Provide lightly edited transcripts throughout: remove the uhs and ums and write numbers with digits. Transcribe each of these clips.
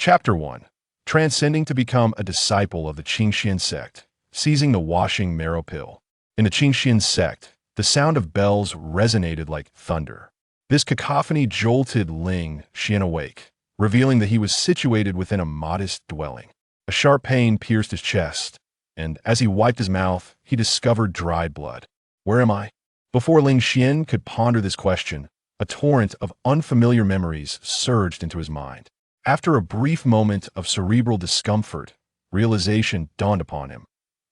Chapter 1. Transcending to become a disciple of the Qingxian sect, seizing the washing marrow pill. In the Qingxian sect, the sound of bells resonated like thunder. This cacophony jolted Ling Xian awake, revealing that he was situated within a modest dwelling. A sharp pain pierced his chest, and as he wiped his mouth, he discovered dried blood. Where am I? Before Ling Xian could ponder this question, a torrent of unfamiliar memories surged into his mind. After a brief moment of cerebral discomfort, realization dawned upon him.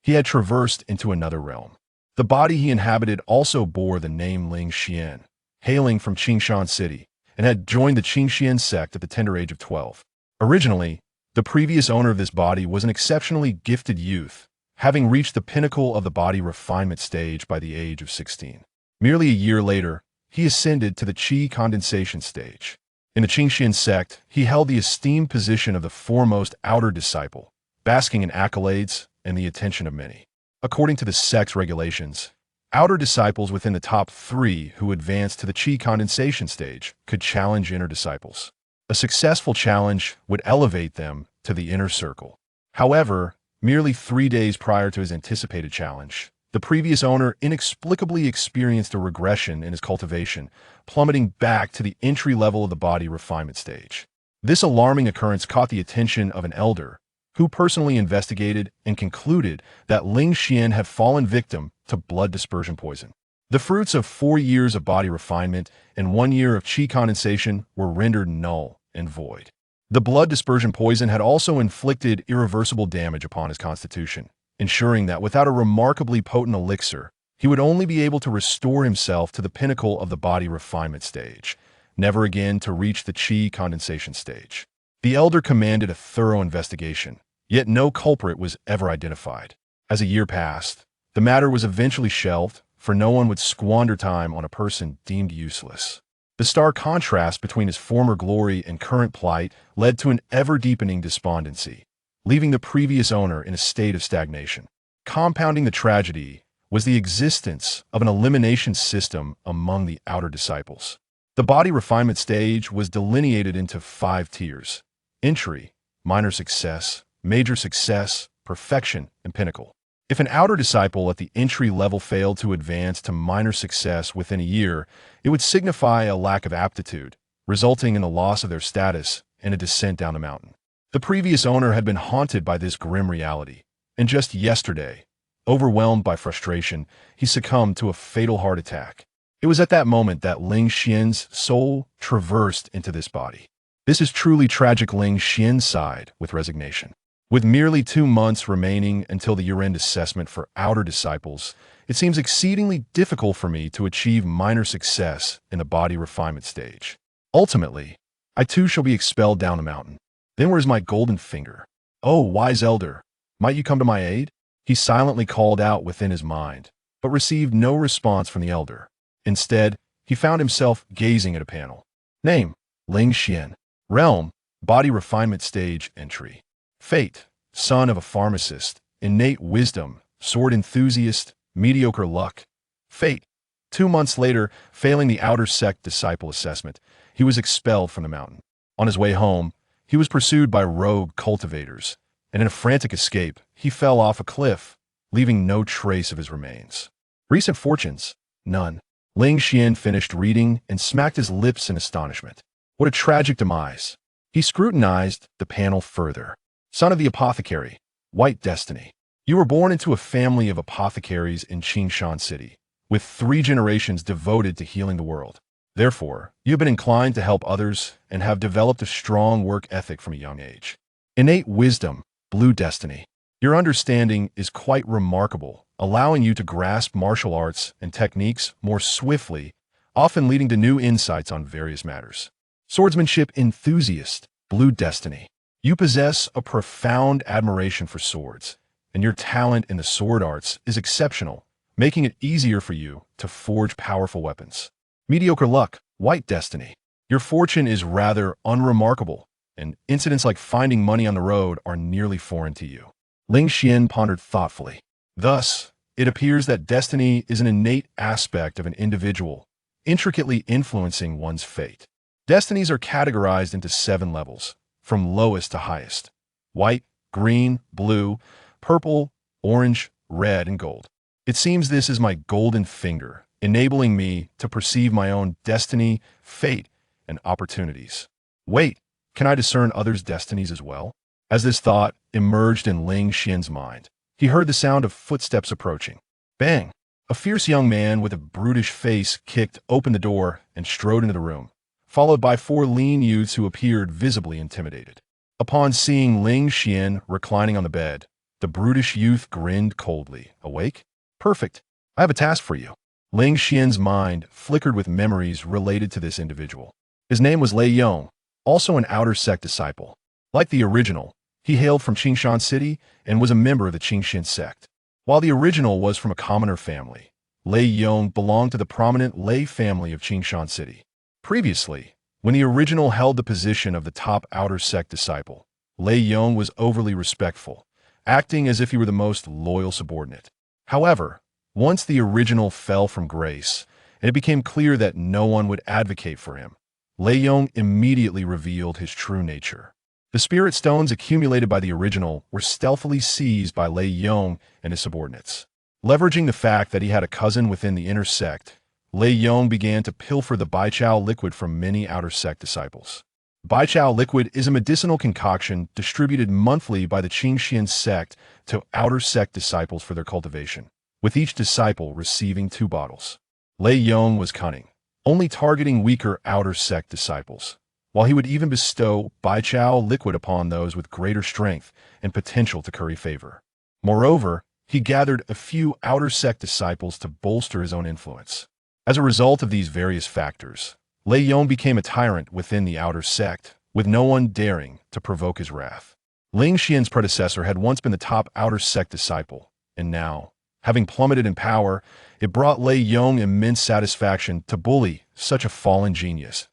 He had traversed into another realm. The body he inhabited also bore the name Ling Xian, hailing from Qingshan City, and had joined the Qingxian sect at the tender age of 12. Originally, the previous owner of this body was an exceptionally gifted youth, having reached the pinnacle of the body refinement stage by the age of 16. Merely a year later, he ascended to the Qi condensation stage. In the Qingxian sect, he held the esteemed position of the foremost outer disciple, basking in accolades and the attention of many. According to the sect's regulations, outer disciples within the top 3 who advanced to the Qi condensation stage could challenge inner disciples. A successful challenge would elevate them to the inner circle. However, merely 3 days prior to his anticipated challenge, the previous owner inexplicably experienced a regression in his cultivation, plummeting back to the entry level of the body refinement stage. This alarming occurrence caught the attention of an elder, who personally investigated and concluded that Ling Xian had fallen victim to blood dispersion poison. The fruits of 4 years of body refinement and 1 year of Qi condensation were rendered null and void. The blood dispersion poison had also inflicted irreversible damage upon his constitution, ensuring that without a remarkably potent elixir, he would only be able to restore himself to the pinnacle of the body refinement stage, never again to reach the Qi condensation stage. The elder commanded a thorough investigation, yet no culprit was ever identified. As a year passed, the matter was eventually shelved, for no one would squander time on a person deemed useless. The stark contrast between his former glory and current plight led to an ever-deepening despondency, leaving the previous owner in a state of stagnation. Compounding the tragedy was the existence of an elimination system among the outer disciples. The body refinement stage was delineated into 5 tiers: entry, minor success, major success, perfection, and pinnacle. If an outer disciple at the entry level failed to advance to minor success within a year, it would signify a lack of aptitude, resulting in the loss of their status and a descent down the mountain. The previous owner had been haunted by this grim reality, and just yesterday, overwhelmed by frustration, he succumbed to a fatal heart attack. It was at that moment that Ling Xian's soul traversed into this body. This is truly tragic, Ling Xian sighed with resignation. With merely 2 months remaining until the year-end assessment for outer disciples, it seems exceedingly difficult for me to achieve minor success in the body refinement stage. Ultimately, I too shall be expelled down the mountain. Then where's my golden finger? Oh, wise elder, might you come to my aid? He silently called out within his mind, but received no response from the elder. Instead, he found himself gazing at a panel. Name: Ling Xian. Realm: body refinement stage entry. Fate: son of a pharmacist. Innate wisdom: sword enthusiast. Mediocre luck. Fate: 2 months later, failing the outer sect disciple assessment, he was expelled from the mountain. On his way home, he was pursued by rogue cultivators, and in a frantic escape, he fell off a cliff, leaving no trace of his remains. Recent fortunes: none. Ling Xian finished reading and smacked his lips in astonishment. What a tragic demise. He scrutinized the panel further. Son of the apothecary, white destiny. You were born into a family of apothecaries in Qingshan City, with 3 generations devoted to healing the world. Therefore, you have been inclined to help others and have developed a strong work ethic from a young age. Innate wisdom, blue destiny. Your understanding is quite remarkable, allowing you to grasp martial arts and techniques more swiftly, often leading to new insights on various matters. Swordsmanship enthusiast, blue destiny. You possess a profound admiration for swords, and your talent in the sword arts is exceptional, making it easier for you to forge powerful weapons. Mediocre luck, white destiny. Your fortune is rather unremarkable, and incidents like finding money on the road are nearly foreign to you. Ling Xian pondered thoughtfully. Thus, it appears that destiny is an innate aspect of an individual, intricately influencing one's fate. Destinies are categorized into 7 levels. from lowest to highest: white, green, blue, purple, orange, red, and gold. It seems this is my golden finger, enabling me to perceive my own destiny, fate, and opportunities. Wait, can I discern others' destinies as well? As this thought emerged in Ling Xian's mind, he heard the sound of footsteps approaching. Bang! A fierce young man with a brutish face kicked open the door and strode into the room, followed by 4 lean youths who appeared visibly intimidated. Upon seeing Ling Xian reclining on the bed, the brutish youth grinned coldly. Awake? Perfect. I have a task for you. Ling Xian's mind flickered with memories related to this individual. His name was Lei Yong, also an outer sect disciple. Like the original, he hailed from Qingshan City and was a member of the Qingxian sect. While the original was from a commoner family, Lei Yong belonged to the prominent Lei family of Qingshan City. Previously, when the original held the position of the top outer sect disciple, Lei Yong was overly respectful, acting as if he were the most loyal subordinate. However, once the original fell from grace, and it became clear that no one would advocate for him, Lei Yong immediately revealed his true nature. The spirit stones accumulated by the original were stealthily seized by Lei Yong and his subordinates. Leveraging the fact that he had a cousin within the inner sect, Lei Yong began to pilfer the Baichao liquid from many outer sect disciples. Baichao liquid is a medicinal concoction distributed monthly by the Qingxian sect to outer sect disciples for their cultivation, with each disciple receiving 2 bottles. Lei Yong was cunning, only targeting weaker outer sect disciples, while he would even bestow Baichao liquid upon those with greater strength and potential to curry favor. Moreover, he gathered a few outer sect disciples to bolster his own influence. As a result of these various factors, Lei Yong became a tyrant within the outer sect, with no one daring to provoke his wrath. Ling Xian's predecessor had once been the top outer sect disciple, and now, having plummeted in power, it brought Lei Yong immense satisfaction to bully such a fallen genius.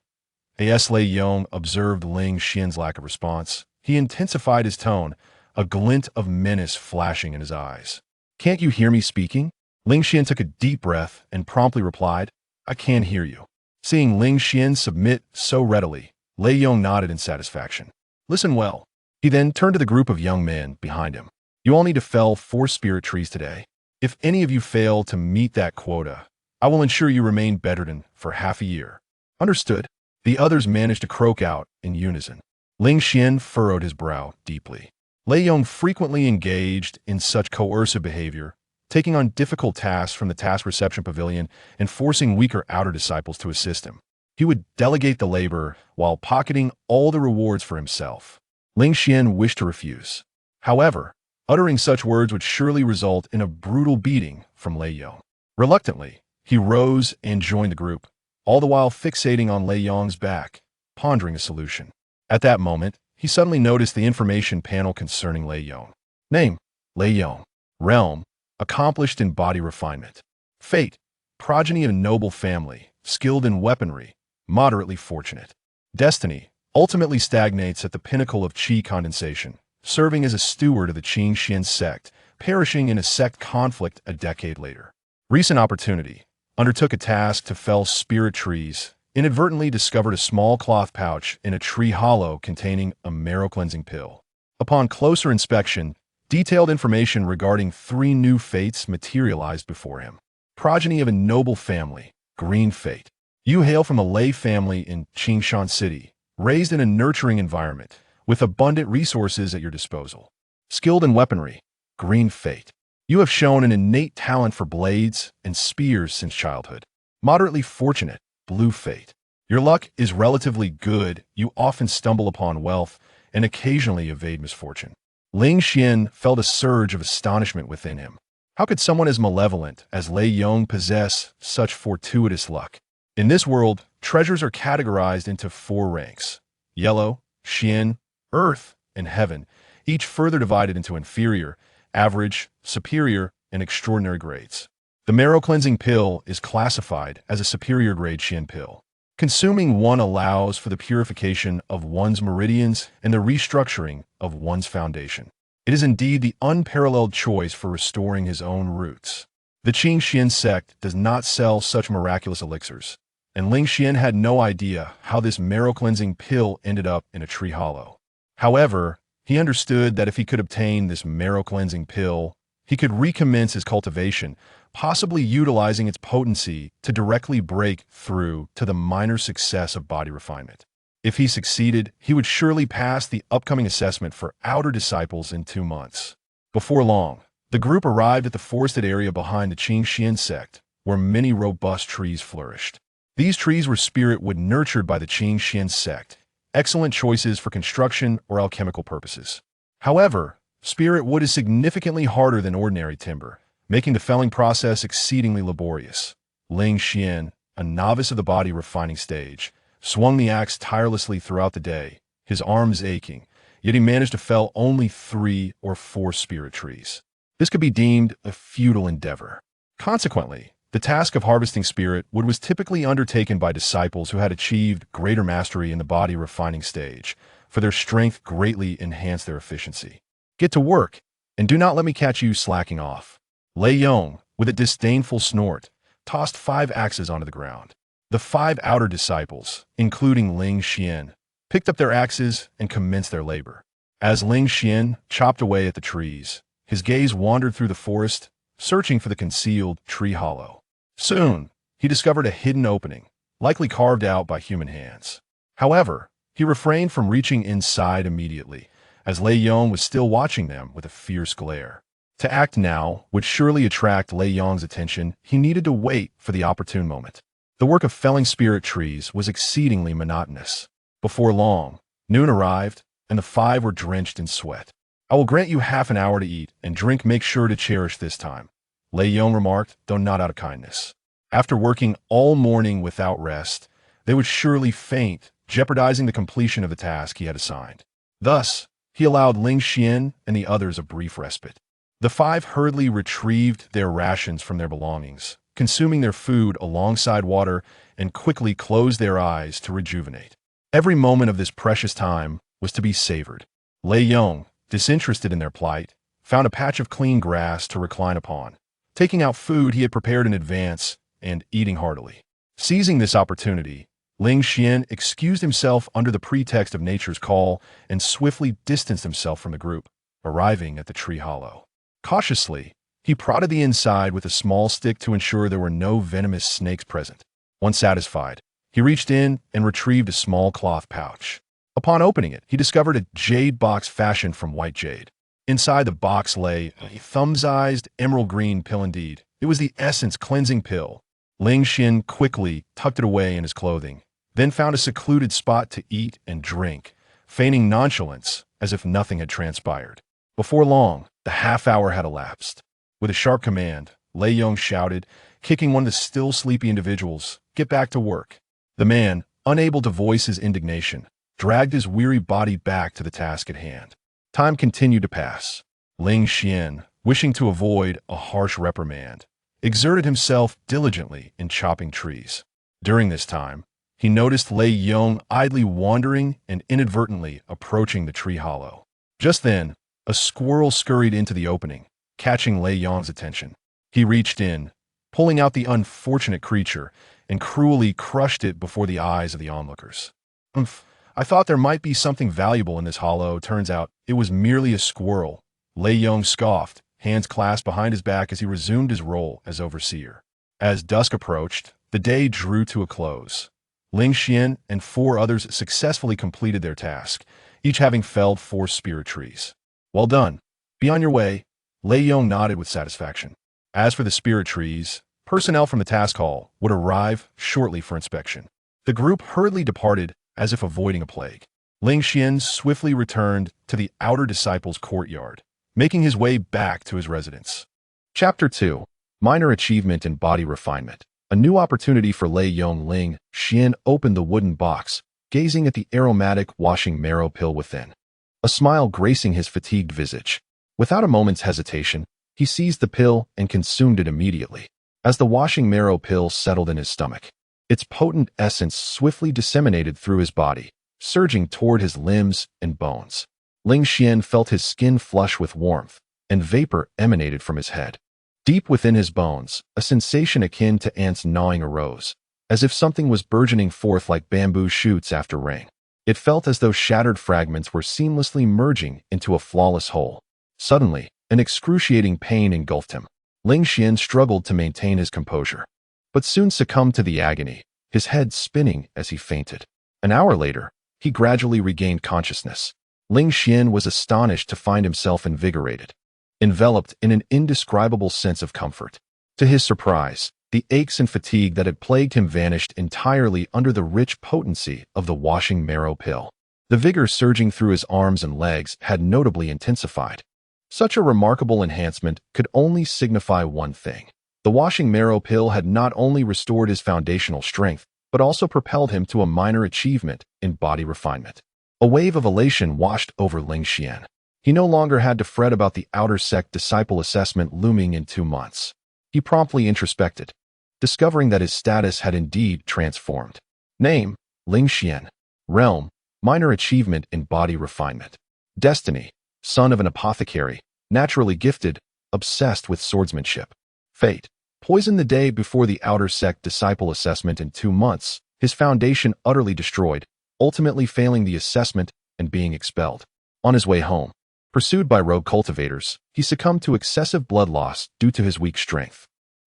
As Lei Yong observed Ling Xian's lack of response, he intensified his tone, a glint of menace flashing in his eyes. "Can't you hear me speaking?" Ling Xian took a deep breath and promptly replied, "I can hear you." Seeing Ling Xian submit so readily, Lei Yong nodded in satisfaction. "Listen well." He then turned to the group of young men behind him. "You all need to fell 4 spirit trees today. If any of you fail to meet that quota, I will ensure you remain bedridden for half a year." "Understood." The others managed to croak out in unison. Ling Xian furrowed his brow deeply. Lei Yong frequently engaged in such coercive behavior, taking on difficult tasks from the task reception pavilion and forcing weaker outer disciples to assist him. He would delegate the labor while pocketing all the rewards for himself. Ling Xian wished to refuse. However, uttering such words would surely result in a brutal beating from Lei Yong. Reluctantly, he rose and joined the group, all the while fixating on Lei Yong's back, pondering a solution. At that moment, he suddenly noticed the information panel concerning Lei Yong. Name: Lei Yong. Realm: accomplished in body refinement. Fate: progeny of a noble family, skilled in weaponry, moderately fortunate. Destiny: ultimately stagnates at the pinnacle of qi condensation, serving as a steward of the Qingxian sect, perishing in a sect conflict a decade later. Recent opportunity: undertook a task to fell spirit trees, inadvertently discovered a small cloth pouch in a tree hollow containing a marrow-cleansing pill. Upon closer inspection, detailed information regarding 3 new fates materialized before him. Progeny of a noble family, green fate. You hail from a Lei family in Qingshan City, raised in a nurturing environment, with abundant resources at your disposal. Skilled in weaponry, green fate. You have shown an innate talent for blades and spears since childhood. Moderately fortunate, blue fate. Your luck is relatively good, you often stumble upon wealth and occasionally evade misfortune. Ling Xian felt a surge of astonishment within him. How could someone as malevolent as Lei Yong possess such fortuitous luck? In this world, treasures are categorized into 4 ranks: yellow, Xian, earth, and heaven, each further divided into inferior, average, superior, and extraordinary grades. The marrow-cleansing pill is classified as a superior grade Xian pill. Consuming one allows for the purification of one's meridians and the restructuring of one's foundation. It is indeed the unparalleled choice for restoring his own roots. The Qingxian sect does not sell such miraculous elixirs, and Ling Xian had no idea how this marrow-cleansing pill ended up in a tree hollow. However, he understood that if he could obtain this marrow-cleansing pill, he could recommence his cultivation, possibly utilizing its potency to directly break through to the minor success of body refinement. If he succeeded, he would surely pass the upcoming assessment for outer disciples in 2 months. Before long, the group arrived at the forested area behind the Qingxian sect, where many robust trees flourished. These trees were spirit wood nurtured by the Qingxian sect, excellent choices for construction or alchemical purposes. However, spirit wood is significantly harder than ordinary timber, making the felling process exceedingly laborious. Ling Xian, a novice of the body refining stage, swung the axe tirelessly throughout the day, his arms aching, yet he managed to fell only 3 or 4 spirit trees. This could be deemed a futile endeavor. Consequently, the task of harvesting spirit wood was typically undertaken by disciples who had achieved greater mastery in the body refining stage, for their strength greatly enhanced their efficiency. Get to work, and do not let me catch you slacking off. Lei Yong, with a disdainful snort, tossed 5 axes onto the ground. The 5 outer disciples, including Ling Xian, picked up their axes and commenced their labor. As Ling Xian chopped away at the trees, his gaze wandered through the forest, searching for the concealed tree hollow. Soon, he discovered a hidden opening, likely carved out by human hands. However, he refrained from reaching inside immediately, as Lei Yong was still watching them with a fierce glare. To act now would surely attract Lei Yong's attention. He needed to wait for the opportune moment. The work of felling spirit trees was exceedingly monotonous. Before long, noon arrived, and the 5 were drenched in sweat. I will grant you half an hour to eat and drink. Make sure to cherish this time, Lei Yong remarked, though not out of kindness. After working all morning without rest, they would surely faint, jeopardizing the completion of the task he had assigned. Thus, he allowed Ling Xian and the others a brief respite. The 5 hurriedly retrieved their rations from their belongings, consuming their food alongside water, and quickly closed their eyes to rejuvenate. Every moment of this precious time was to be savored. Lei Yong, disinterested in their plight, found a patch of clean grass to recline upon, taking out food he had prepared in advance and eating heartily. Seizing this opportunity, Ling Xian excused himself under the pretext of nature's call and swiftly distanced himself from the group, arriving at the tree hollow. Cautiously, he prodded the inside with a small stick to ensure there were no venomous snakes present. Once satisfied, he reached in and retrieved a small cloth pouch. Upon opening it, he discovered a jade box fashioned from white jade. Inside the box lay a thumb-sized emerald green pill indeed. It was the essence cleansing pill. Ling Xian quickly tucked it away in his clothing, then found a secluded spot to eat and drink, feigning nonchalance as if nothing had transpired. Before long, the half-hour had elapsed. With a sharp command, Lei Yong shouted, kicking one of the still sleepy individuals, "Get back to work." The man, unable to voice his indignation, dragged his weary body back to the task at hand. Time continued to pass. Ling Xian, wishing to avoid a harsh reprimand, exerted himself diligently in chopping trees. During this time, he noticed Lei Yong idly wandering and inadvertently approaching the tree hollow. Just then, a squirrel scurried into the opening, catching Lei Yong's attention. He reached in, pulling out the unfortunate creature, and cruelly crushed it before the eyes of the onlookers. "Umph, I thought there might be something valuable in this hollow. Turns out it was merely a squirrel," Lei Yong scoffed, hands clasped behind his back as he resumed his role as overseer. As dusk approached, the day drew to a close. Ling Xian and 4 others successfully completed their task, each having felled 4 spirit trees. "Well done. Be on your way," Lei Yong nodded with satisfaction. As for the spirit trees, personnel from the task hall would arrive shortly for inspection. The group hurriedly departed as if avoiding a plague. Ling Xian swiftly returned to the outer disciples' courtyard, making his way back to his residence. Chapter 2. Minor Achievement in Body Refinement. A new opportunity for Lei Yong. Ling Xian opened the wooden box, gazing at the aromatic washing marrow pill within. A smile gracing his fatigued visage. Without a moment's hesitation, he seized the pill and consumed it immediately. As the washing marrow pill settled in his stomach, its potent essence swiftly disseminated through his body, surging toward his limbs and bones. Ling Xian felt his skin flush with warmth, and vapor emanated from his head. Deep within his bones, a sensation akin to ants gnawing arose, as if something was burgeoning forth like bamboo shoots after rain. It felt as though shattered fragments were seamlessly merging into a flawless whole. Suddenly, an excruciating pain engulfed him. Ling Xian struggled to maintain his composure, but soon succumbed to the agony, his head spinning as he fainted. An hour later, he gradually regained consciousness. Ling Xian was astonished to find himself invigorated, enveloped in an indescribable sense of comfort. To his surprise, the aches and fatigue that had plagued him vanished entirely under the rich potency of the washing marrow pill. The vigor surging through his arms and legs had notably intensified. Such a remarkable enhancement could only signify one thing. The washing marrow pill had not only restored his foundational strength, but also propelled him to a minor achievement in body refinement. A wave of elation washed over Ling Xian. He no longer had to fret about the outer sect disciple assessment looming in 2 months. He promptly introspected, discovering that his status had indeed transformed. Name: Ling Xian. Realm: minor achievement in body refinement. Destiny: son of an apothecary, naturally gifted, obsessed with swordsmanship. Fate: poisoned the day before the outer sect disciple assessment in 2 months, his foundation utterly destroyed, ultimately failing the assessment and being expelled. On his way home, pursued by rogue cultivators, he succumbed to excessive blood loss due to his weak strength.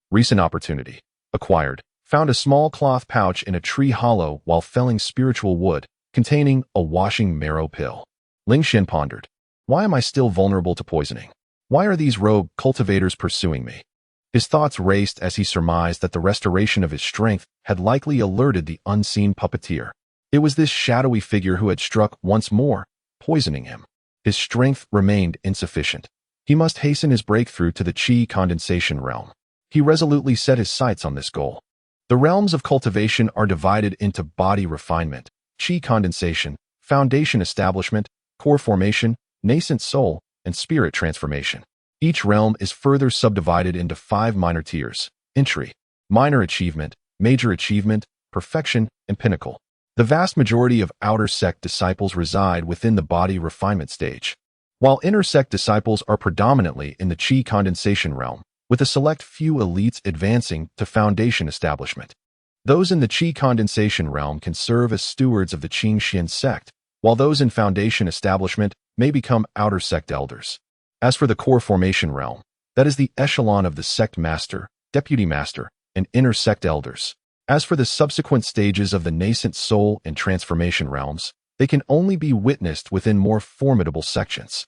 Recent opportunity. Acquired. Found a small cloth pouch in a tree hollow while felling spiritual wood, containing a washing marrow pill. Ling Xian pondered. Why am I still vulnerable to poisoning? Why are these rogue cultivators pursuing me? His thoughts raced as he surmised that the restoration of his strength had likely alerted the unseen puppeteer. It was this shadowy figure who had struck once more, poisoning him. His strength remained insufficient. He must hasten his breakthrough to the qi condensation realm. He resolutely set his sights on this goal. The realms of cultivation are divided into body refinement, qi condensation, foundation establishment, core formation, nascent soul, and spirit transformation. Each realm is further subdivided into 5 minor tiers: entry, minor achievement, major achievement, perfection, and pinnacle. The vast majority of outer sect disciples reside within the body refinement stage, while inner sect disciples are predominantly in the qi condensation realm, with a select few elites advancing to foundation establishment. Those in the qi condensation realm can serve as stewards of the Qingxian sect, while those in foundation establishment may become outer sect elders. As for the core formation realm, that is the echelon of the sect master, deputy master, and inner sect elders. As for the subsequent stages of the nascent soul and transformation realms, they can only be witnessed within more formidable sections.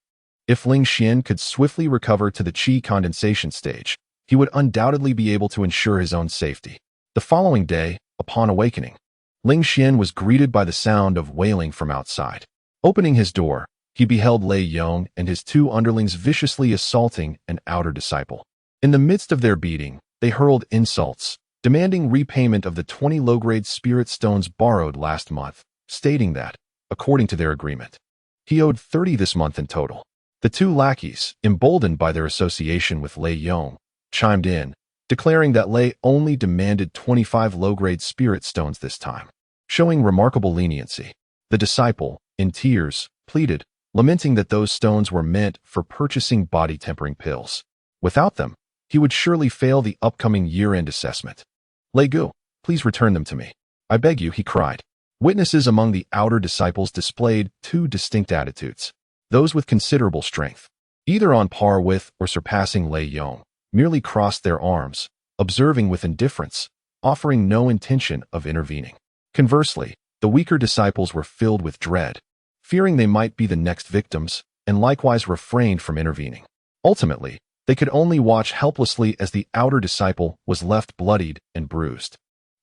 If Ling Xian could swiftly recover to the qi condensation stage, he would undoubtedly be able to ensure his own safety. The following day, upon awakening, Ling Xian was greeted by the sound of wailing from outside. Opening his door, he beheld Lei Yong and his 2 underlings viciously assaulting an outer disciple. In the midst of their beating, they hurled insults, demanding repayment of the 20 low-grade spirit stones borrowed last month, stating that, according to their agreement, he owed 30 this month in total. The 2 lackeys, emboldened by their association with Lei Yong, chimed in, declaring that Lei only demanded 25 low-grade spirit stones this time, showing remarkable leniency. The disciple, in tears, pleaded, lamenting that those stones were meant for purchasing body-tempering pills. Without them, he would surely fail the upcoming year-end assessment. Lei Gu, please return them to me. I beg you, he cried. Witnesses among the outer disciples displayed 2 distinct attitudes. Those with considerable strength, either on par with or surpassing Lei Yong, merely crossed their arms, observing with indifference, offering no intention of intervening. Conversely, the weaker disciples were filled with dread, fearing they might be the next victims, and likewise refrained from intervening. Ultimately, they could only watch helplessly as the outer disciple was left bloodied and bruised.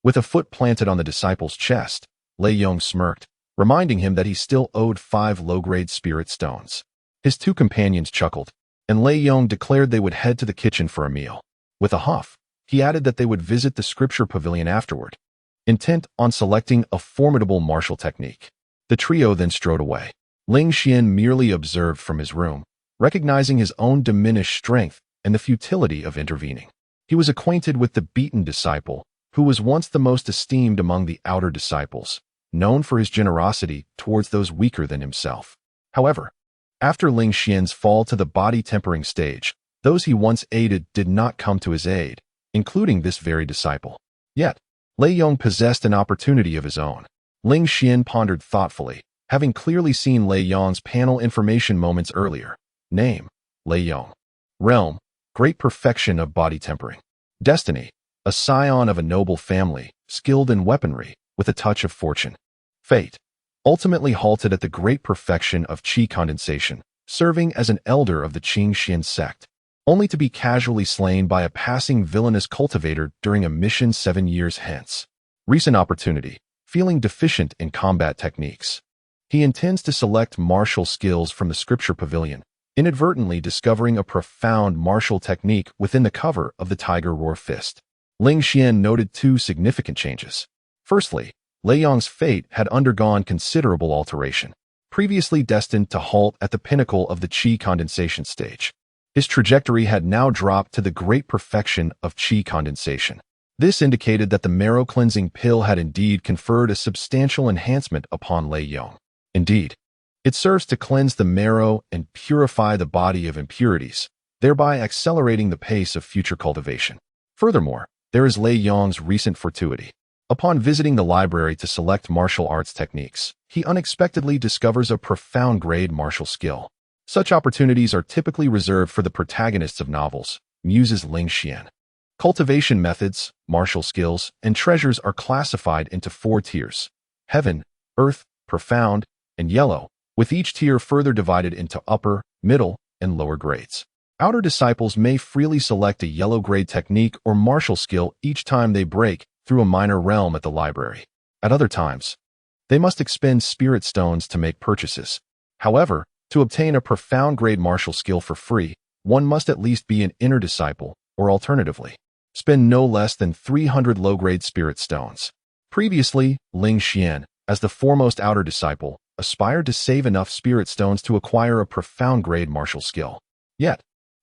With a foot planted on the disciple's chest, Lei Yong smirked, reminding him that he still owed 5 low-grade spirit stones. His 2 companions chuckled, and Lei Yong declared they would head to the kitchen for a meal. With a huff, he added that they would visit the scripture pavilion afterward, intent on selecting a formidable martial technique. The trio then strode away. Ling Xian merely observed from his room, recognizing his own diminished strength and the futility of intervening. He was acquainted with the beaten disciple, who was once the most esteemed among the outer disciples, known for his generosity towards those weaker than himself. However, after Ling Xian's fall to the body-tempering stage, those he once aided did not come to his aid, including this very disciple. Yet, Lei Yong possessed an opportunity of his own. Ling Xian pondered thoughtfully, having clearly seen Lei Yong's panel information moments earlier. Name: Lei Yong. Realm: great perfection of body tempering. Destiny: a scion of a noble family, skilled in weaponry, with a touch of fortune. Fate: ultimately halted at the great perfection of qi condensation, serving as an elder of the Qingxian sect, only to be casually slain by a passing villainous cultivator during a mission 7 years hence. Recent opportunity: feeling deficient in combat techniques. He intends to select martial skills from the scripture pavilion, inadvertently discovering a profound martial technique within the cover of the Tiger Roar Fist. Ling Xian noted 2 significant changes. Firstly, Lei Yong's fate had undergone considerable alteration. Previously destined to halt at the pinnacle of the qi condensation stage, his trajectory had now dropped to the great perfection of qi condensation. This indicated that the marrow-cleansing pill had indeed conferred a substantial enhancement upon Lei Yong. Indeed, it serves to cleanse the marrow and purify the body of impurities, thereby accelerating the pace of future cultivation. Furthermore, there is Lei Yong's recent fortuity. Upon visiting the library to select martial arts techniques, he unexpectedly discovers a profound grade martial skill. Such opportunities are typically reserved for the protagonists of novels, muses Ling Xian. Cultivation methods, martial skills, and treasures are classified into 4 tiers: heaven, earth, profound, and yellow, with each tier further divided into upper, middle, and lower grades. Outer disciples may freely select a yellow grade technique or martial skill each time they break through a minor realm at the library. At other times, they must expend spirit stones to make purchases. However, to obtain a profound grade martial skill for free, one must at least be an inner disciple, or alternatively, spend no less than 300 low-grade spirit stones. Previously, Ling Xian, as the foremost outer disciple, aspired to save enough spirit stones to acquire a profound grade martial skill. Yet,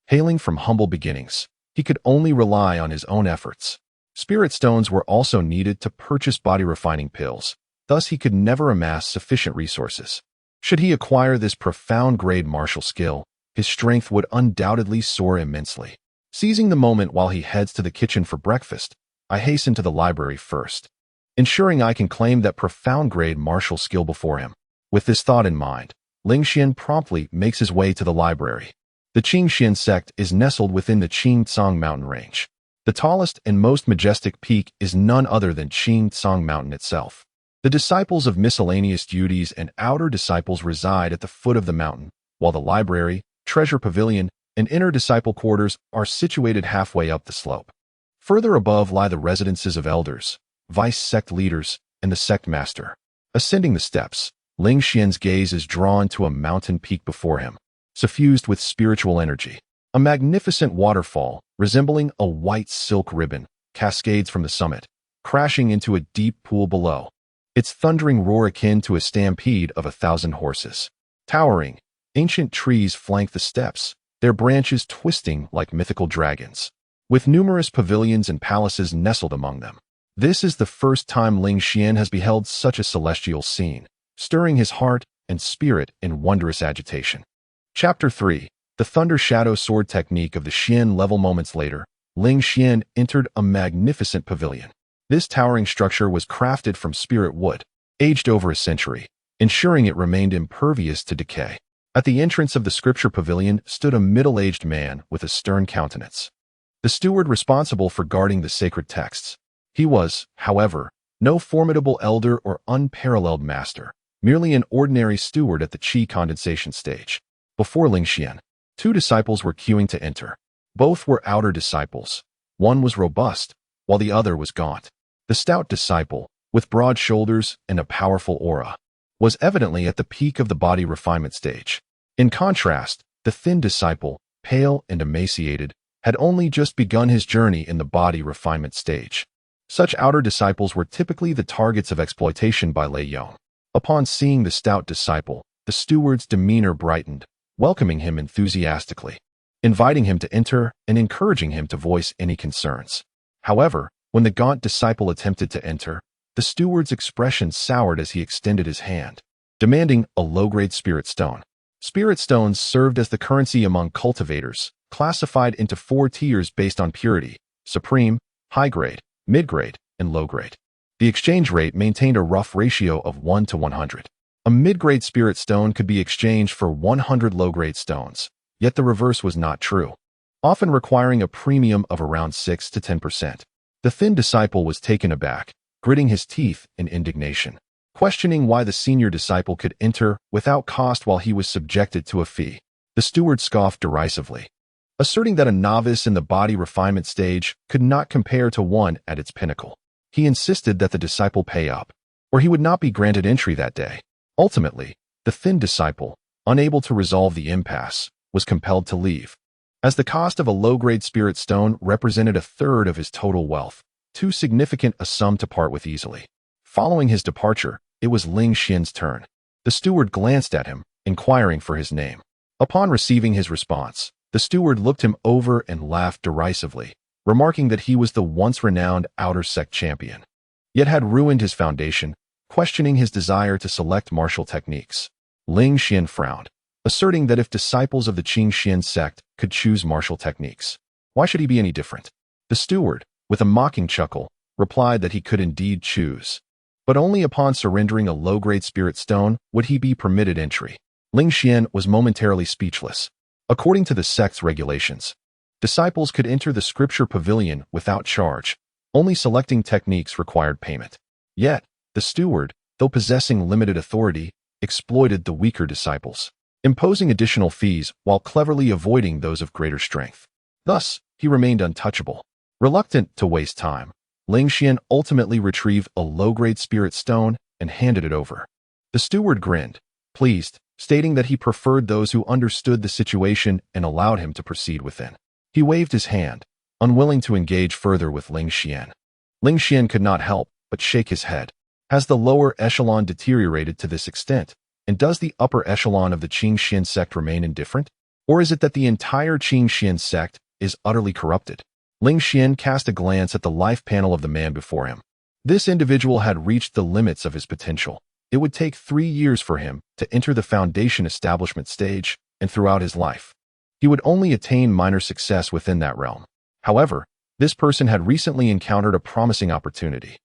hailing from humble beginnings, he could only rely on his own efforts. Spirit stones were also needed to purchase body-refining pills, thus he could never amass sufficient resources. Should he acquire this profound grade martial skill, his strength would undoubtedly soar immensely. Seizing the moment while he heads to the kitchen for breakfast, I hasten to the library first, ensuring I can claim that profound grade martial skill before him. With this thought in mind, Ling Xian promptly makes his way to the library. The Qingxian sect is nestled within the Qingtsang mountain range. The tallest and most majestic peak is none other than Qingtsang Mountain itself. The disciples of miscellaneous duties and outer disciples reside at the foot of the mountain, while the library, treasure pavilion, and inner disciple quarters are situated halfway up the slope. Further above lie the residences of elders, vice sect leaders, and the sect master. Ascending the steps, Ling Xian's gaze is drawn to a mountain peak before him, suffused with spiritual energy. A magnificent waterfall, resembling a white silk ribbon, cascades from the summit, crashing into a deep pool below, its thundering roar akin to a stampede of 1,000 horses. Towering, ancient trees flank the steps, their branches twisting like mythical dragons, with numerous pavilions and palaces nestled among them. This is the first time Ling Xian has beheld such a celestial scene, stirring his heart and spirit in wondrous agitation. Chapter 3: The Thunder Shadow Sword Technique of the Xian level. Moments later, Ling Xian entered a magnificent pavilion. This towering structure was crafted from spirit wood, aged over a century, ensuring it remained impervious to decay. At the entrance of the scripture pavilion stood a middle-aged man with a stern countenance, the steward responsible for guarding the sacred texts. He was, however, no formidable elder or unparalleled master, merely an ordinary steward at the qi condensation stage. Before Ling Xian, 2 disciples were queuing to enter. Both were outer disciples. One was robust, while the other was gaunt. The stout disciple, with broad shoulders and a powerful aura, was evidently at the peak of the body refinement stage. In contrast, the thin disciple, pale and emaciated, had only just begun his journey in the body refinement stage. Such outer disciples were typically the targets of exploitation by Lei Yong. Upon seeing the stout disciple, the steward's demeanor brightened, welcoming him enthusiastically, inviting him to enter and encouraging him to voice any concerns. However, when the gaunt disciple attempted to enter, the steward's expression soured as he extended his hand, demanding a low-grade spirit stone. Spirit stones served as the currency among cultivators, classified into 4 tiers based on purity: supreme, high-grade, mid-grade, and low-grade. The exchange rate maintained a rough ratio of 1 to 100. A mid-grade spirit stone could be exchanged for 100 low-grade stones, yet the reverse was not true, often requiring a premium of around 6 to 10%. The thin disciple was taken aback, gritting his teeth in indignation, questioning why the senior disciple could enter without cost while he was subjected to a fee. The steward scoffed derisively, asserting that a novice in the body refinement stage could not compare to one at its pinnacle. He insisted that the disciple pay up, or he would not be granted entry that day. Ultimately, the thin disciple, unable to resolve the impasse, was compelled to leave. As the cost of a low-grade spirit stone represented a third of his total wealth, too significant a sum to part with easily. Following his departure, it was Ling Xian's turn. The steward glanced at him, inquiring for his name. Upon receiving his response, the steward looked him over and laughed derisively, remarking that he was the once-renowned outer sect champion, yet had ruined his foundation, questioning his desire to select martial techniques. Ling Xian frowned, asserting that if disciples of the Qingxian sect could choose martial techniques, why should he be any different? The steward, with a mocking chuckle, replied that he could indeed choose, but only upon surrendering a low-grade spirit stone would he be permitted entry. Ling Xian was momentarily speechless. According to the sect's regulations, disciples could enter the scripture pavilion without charge. Only selecting techniques required payment. Yet, the steward, though possessing limited authority, exploited the weaker disciples, imposing additional fees while cleverly avoiding those of greater strength. Thus, he remained untouchable. Reluctant to waste time, Ling Xian ultimately retrieved a low-grade spirit stone and handed it over. The steward grinned, pleased, stating that he preferred those who understood the situation and allowed him to proceed within. He waved his hand, unwilling to engage further with Ling Xian. Ling Xian could not help but shake his head. Has the lower echelon deteriorated to this extent, and does the upper echelon of the Qingxian sect remain indifferent? Or is it that the entire Qingxian sect is utterly corrupted? Ling Xian cast a glance at the life panel of the man before him. This individual had reached the limits of his potential. It would take 3 years for him to enter the foundation establishment stage, and throughout his life, he would only attain minor success within that realm. However, this person had recently encountered a promising opportunity.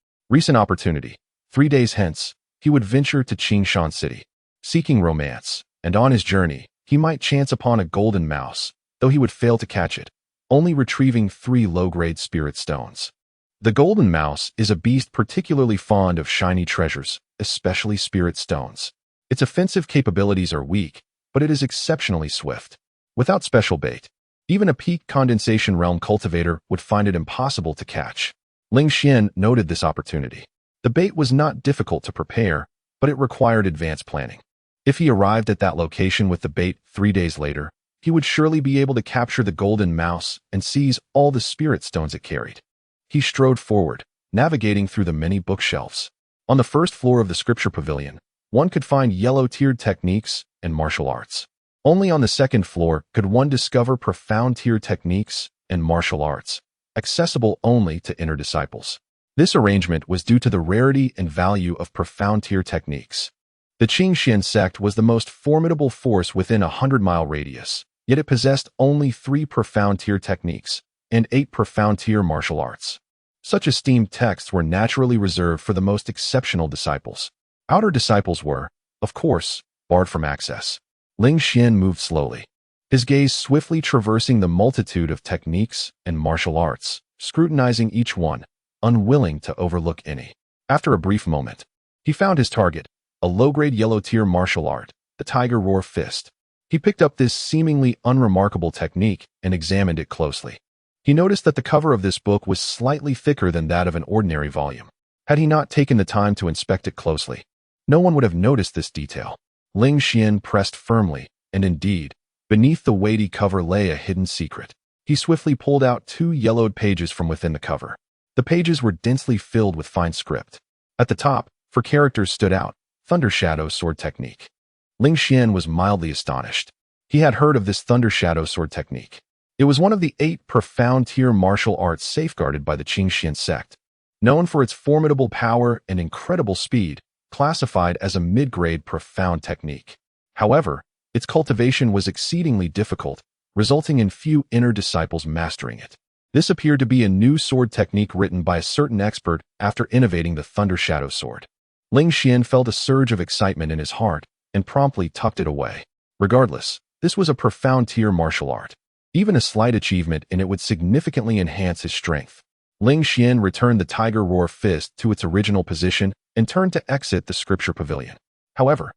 3 days hence, he would venture to Qingshan City, seeking romance, and on his journey, he might chance upon a golden mouse, though he would fail to catch it, only retrieving 3 low-grade spirit stones. The golden mouse is a beast particularly fond of shiny treasures, especially spirit stones. Its offensive capabilities are weak, but it is exceptionally swift. Without special bait, even a peak condensation realm cultivator would find it impossible to catch. Ling Xian noted this opportunity. The bait was not difficult to prepare, but it required advanced planning. If he arrived at that location with the bait 3 days later, he would surely be able to capture the golden mouse and seize all the spirit stones it carried. He strode forward, navigating through the many bookshelves. On the first floor of the scripture pavilion, one could find yellow-tiered techniques and martial arts. Only on the second floor could one discover profound-tier techniques and martial arts, accessible only to inner disciples. This arrangement was due to the rarity and value of profound-tier techniques. The Qingxian sect was the most formidable force within a 100-mile radius, yet it possessed only 3 profound-tier techniques and 8 profound-tier martial arts. Such esteemed texts were naturally reserved for the most exceptional disciples. Outer disciples were, of course, barred from access. Ling Xian moved slowly, his gaze swiftly traversing the multitude of techniques and martial arts, scrutinizing each one, unwilling to overlook any. After a brief moment, he found his target, a low-grade yellow-tier martial art, the Tiger Roar Fist. He picked up this seemingly unremarkable technique and examined it closely. He noticed that the cover of this book was slightly thicker than that of an ordinary volume. Had he not taken the time to inspect it closely, no one would have noticed this detail. Ling Xian pressed firmly, and indeed, beneath the weighty cover lay a hidden secret. He swiftly pulled out 2 yellowed pages from within the cover. The pages were densely filled with fine script. At the top, 4 characters stood out: Thunder Shadow Sword Technique. Ling Xian was mildly astonished. He had heard of this Thunder Shadow Sword Technique. It was one of the 8 profound-tier martial arts safeguarded by the Qingxian sect. Known for its formidable power and incredible speed, classified as a mid-grade profound technique. However, its cultivation was exceedingly difficult, resulting in few inner disciples mastering it. This appeared to be a new sword technique written by a certain expert after innovating the Thunder Shadow Sword. Ling Xian felt a surge of excitement in his heart and promptly tucked it away. Regardless, this was a profound tier martial art. Even a slight achievement in it would significantly enhance his strength. Ling Xian returned the Tiger Roar fist to its original position and turned to exit the scripture pavilion. However,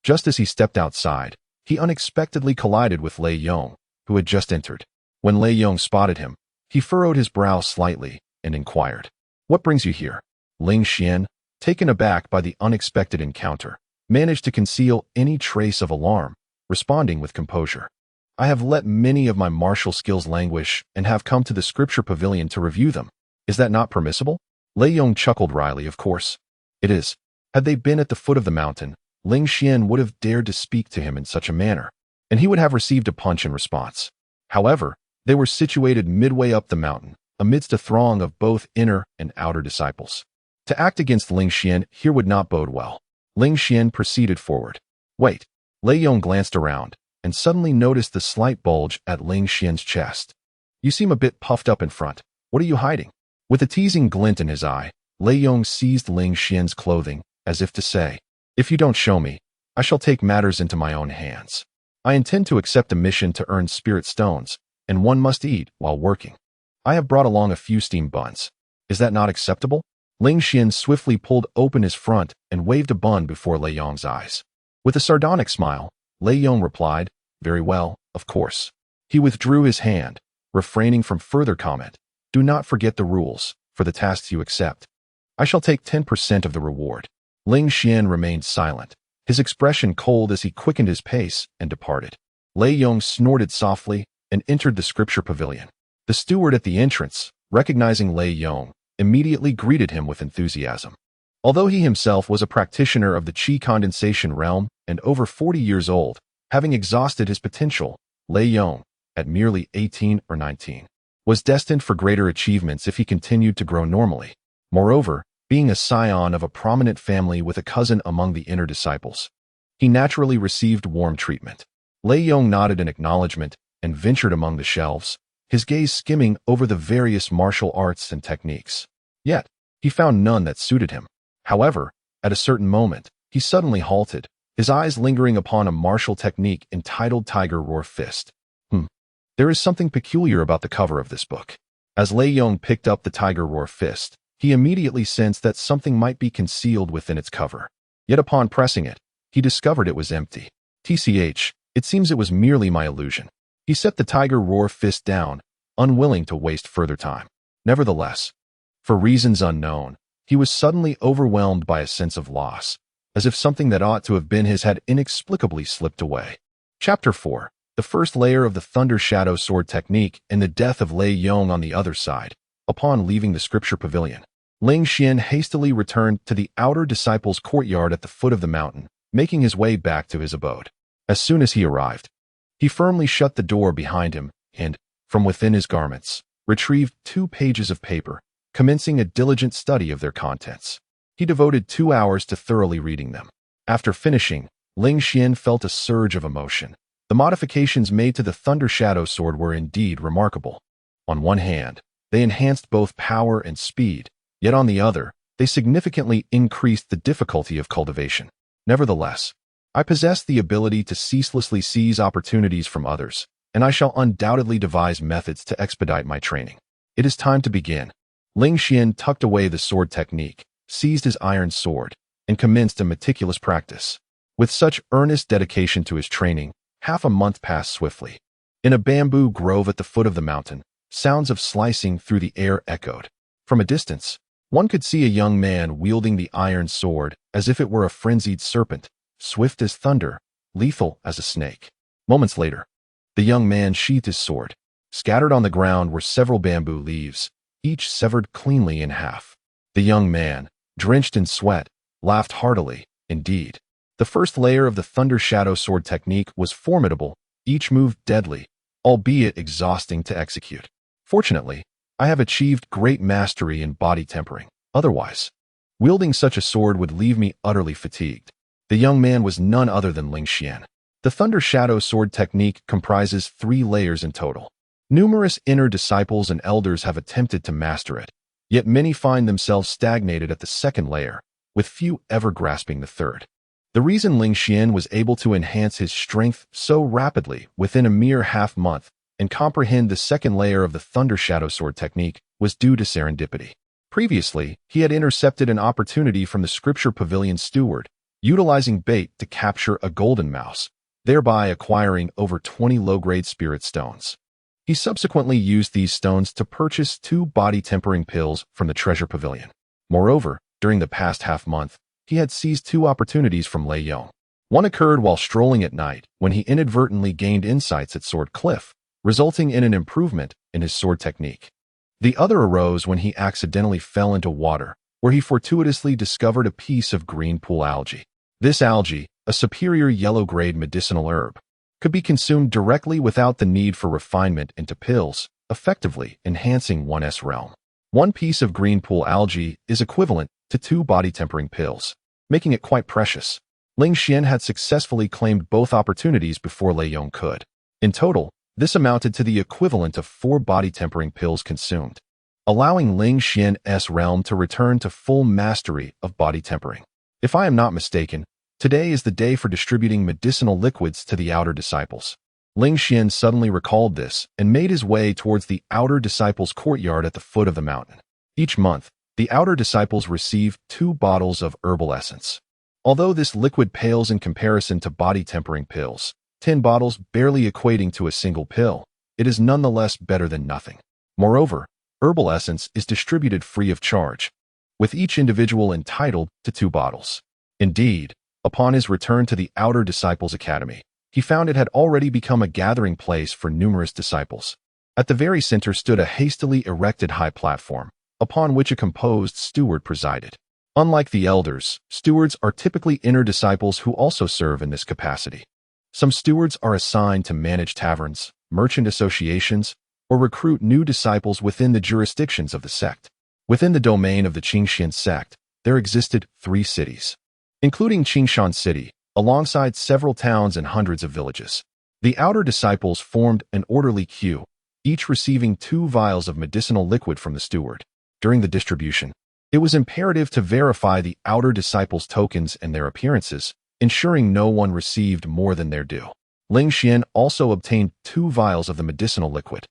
just as he stepped outside, he unexpectedly collided with Lei Yong, who had just entered. When Lei Yong spotted him, he furrowed his brow slightly and inquired, "What brings you here?" Ling Xian, taken aback by the unexpected encounter, managed to conceal any trace of alarm, responding with composure. "I have let many of my martial skills languish and have come to the scripture pavilion to review them. Is that not permissible?" Lei Yong chuckled wryly. "Of course. It is." Had they been at the foot of the mountain, Ling Xian would have dared to speak to him in such a manner, and he would have received a punch in response. However, they were situated midway up the mountain, amidst a throng of both inner and outer disciples. To act against Ling Xian here would not bode well. Ling Xian proceeded forward. "Wait." Lei Yong glanced around and suddenly noticed the slight bulge at Ling Xian's chest. "You seem a bit puffed up in front. What are you hiding?" With a teasing glint in his eye, Lei Yong seized Ling Xian's clothing, as if to say, "If you don't show me, I shall take matters into my own hands. I intend to accept a mission to earn spirit stones, and one must eat while working. I have brought along a few steamed buns. Is that not acceptable?" Ling Xian swiftly pulled open his front and waved a bun before Lei Yong's eyes. With a sardonic smile, Lei Yong replied, "Very well, of course." He withdrew his hand, refraining from further comment. "Do not forget the rules for the tasks you accept. I shall take 10% of the reward." Ling Xian remained silent, his expression cold as he quickened his pace and departed. Lei Yong snorted softly and entered the scripture pavilion. The steward at the entrance, recognizing Lei Yong, immediately greeted him with enthusiasm. Although he himself was a practitioner of the qi condensation realm and over 40 years old, having exhausted his potential, Lei Yong, at merely 18 or 19, was destined for greater achievements if he continued to grow normally. Moreover, being a scion of a prominent family with a cousin among the inner disciples, he naturally received warm treatment. Lei Yong nodded in acknowledgement and ventured among the shelves, his gaze skimming over the various martial arts and techniques. Yet, he found none that suited him. However, at a certain moment, he suddenly halted, his eyes lingering upon a martial technique entitled Tiger Roar Fist. There is something peculiar about the cover of this book. As Lei Yong picked up the Tiger Roar Fist, he immediately sensed that something might be concealed within its cover. Yet upon pressing it, he discovered it was empty. TCH, it seems it was merely my illusion. He set the Tiger Roar Fist down, unwilling to waste further time. Nevertheless, for reasons unknown, he was suddenly overwhelmed by a sense of loss, as if something that ought to have been his had inexplicably slipped away. Chapter 4. The first layer of the Thunder Shadow Sword technique and the death of Lei Yong on the other side. Upon leaving the scripture pavilion, Ling Xian hastily returned to the outer disciples' courtyard at the foot of the mountain, making his way back to his abode. As soon as he arrived, he firmly shut the door behind him and, from within his garments, retrieved 2 pages of paper, commencing a diligent study of their contents. He devoted 2 hours to thoroughly reading them. After finishing, Ling Xian felt a surge of emotion. The modifications made to the Thunder Shadow Sword were indeed remarkable. On one hand, they enhanced both power and speed, yet on the other, they significantly increased the difficulty of cultivation. Nevertheless, I possess the ability to ceaselessly seize opportunities from others, and I shall undoubtedly devise methods to expedite my training. It is time to begin. Ling Xian tucked away the sword technique, seized his iron sword, and commenced a meticulous practice. With such earnest dedication to his training, half a month passed swiftly. In a bamboo grove at the foot of the mountain, sounds of slicing through the air echoed. From a distance, one could see a young man wielding the iron sword as if it were a frenzied serpent, swift as thunder, lethal as a snake. Moments later, the young man sheathed his sword. Scattered on the ground were several bamboo leaves, each severed cleanly in half. The young man, drenched in sweat, laughed heartily. Indeed, the first layer of the Thunder Shadow Sword technique was formidable, each move deadly, albeit exhausting to execute. Fortunately, I have achieved great mastery in body tempering. Otherwise, wielding such a sword would leave me utterly fatigued. The young man was none other than Ling Xian. The Thunder Shadow Sword technique comprises 3 layers in total. Numerous inner disciples and elders have attempted to master it, yet many find themselves stagnated at the second layer, with few ever grasping the third. The reason Ling Xian was able to enhance his strength so rapidly within a mere half-month and comprehend the second layer of the Thunder Shadow Sword technique was due to serendipity. Previously, he had intercepted an opportunity from the Scripture Pavilion steward, utilizing bait to capture a golden mouse, thereby acquiring over 20 low-grade spirit stones. He subsequently used these stones to purchase 2 body-tempering pills from the Treasure Pavilion. Moreover, during the past half-month, he had seized 2 opportunities from Lei Yong. One occurred while strolling at night, when he inadvertently gained insights at Sword Cliff, resulting in an improvement in his sword technique. The other arose when he accidentally fell into water, where he fortuitously discovered a piece of green pool algae. This algae, a superior yellow-grade medicinal herb, could be consumed directly without the need for refinement into pills, effectively enhancing one's realm. 1 piece of green pool algae is equivalent to 2 body-tempering pills, making it quite precious. Ling Xian had successfully claimed both opportunities before Lei Yong could. In total, this amounted to the equivalent of 4 body-tempering pills consumed, allowing Ling Xian's realm to return to full mastery of body tempering. If I am not mistaken, today is the day for distributing medicinal liquids to the outer disciples. Ling Xian suddenly recalled this and made his way towards the outer disciples' courtyard at the foot of the mountain. Each month, the outer disciples receive 2 bottles of herbal essence. Although this liquid pales in comparison to body-tempering pills, 10 bottles barely equating to a single pill, it is nonetheless better than nothing. Moreover, herbal essence is distributed free of charge, with each individual entitled to 2 bottles. Indeed, upon his return to the outer disciples' academy, he found it had already become a gathering place for numerous disciples. At the very center stood a hastily erected high platform, upon which a composed steward presided. Unlike the elders, stewards are typically inner disciples who also serve in this capacity. Some stewards are assigned to manage taverns, merchant associations, or recruit new disciples within the jurisdictions of the sect. Within the domain of the Qingxian sect, there existed 3 cities, including Qingshan City, alongside several towns and hundreds of villages. The outer disciples formed an orderly queue, each receiving 2 vials of medicinal liquid from the steward. During the distribution, it was imperative to verify the outer disciples' tokens and their appearances, ensuring no one received more than their due. Ling Xian also obtained 2 vials of the medicinal liquid.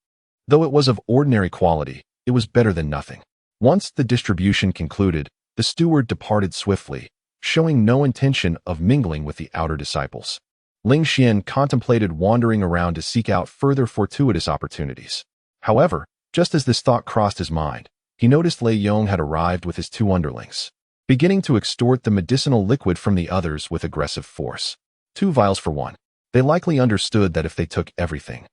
Though it was of ordinary quality, it was better than nothing. Once the distribution concluded, the steward departed swiftly, showing no intention of mingling with the outer disciples. Ling Xian contemplated wandering around to seek out further fortuitous opportunities. However, just as this thought crossed his mind, he noticed Lei Yong had arrived with his 2 underlings, beginning to extort the medicinal liquid from the others with aggressive force. 2 vials for 1. They likely understood that if they took everything,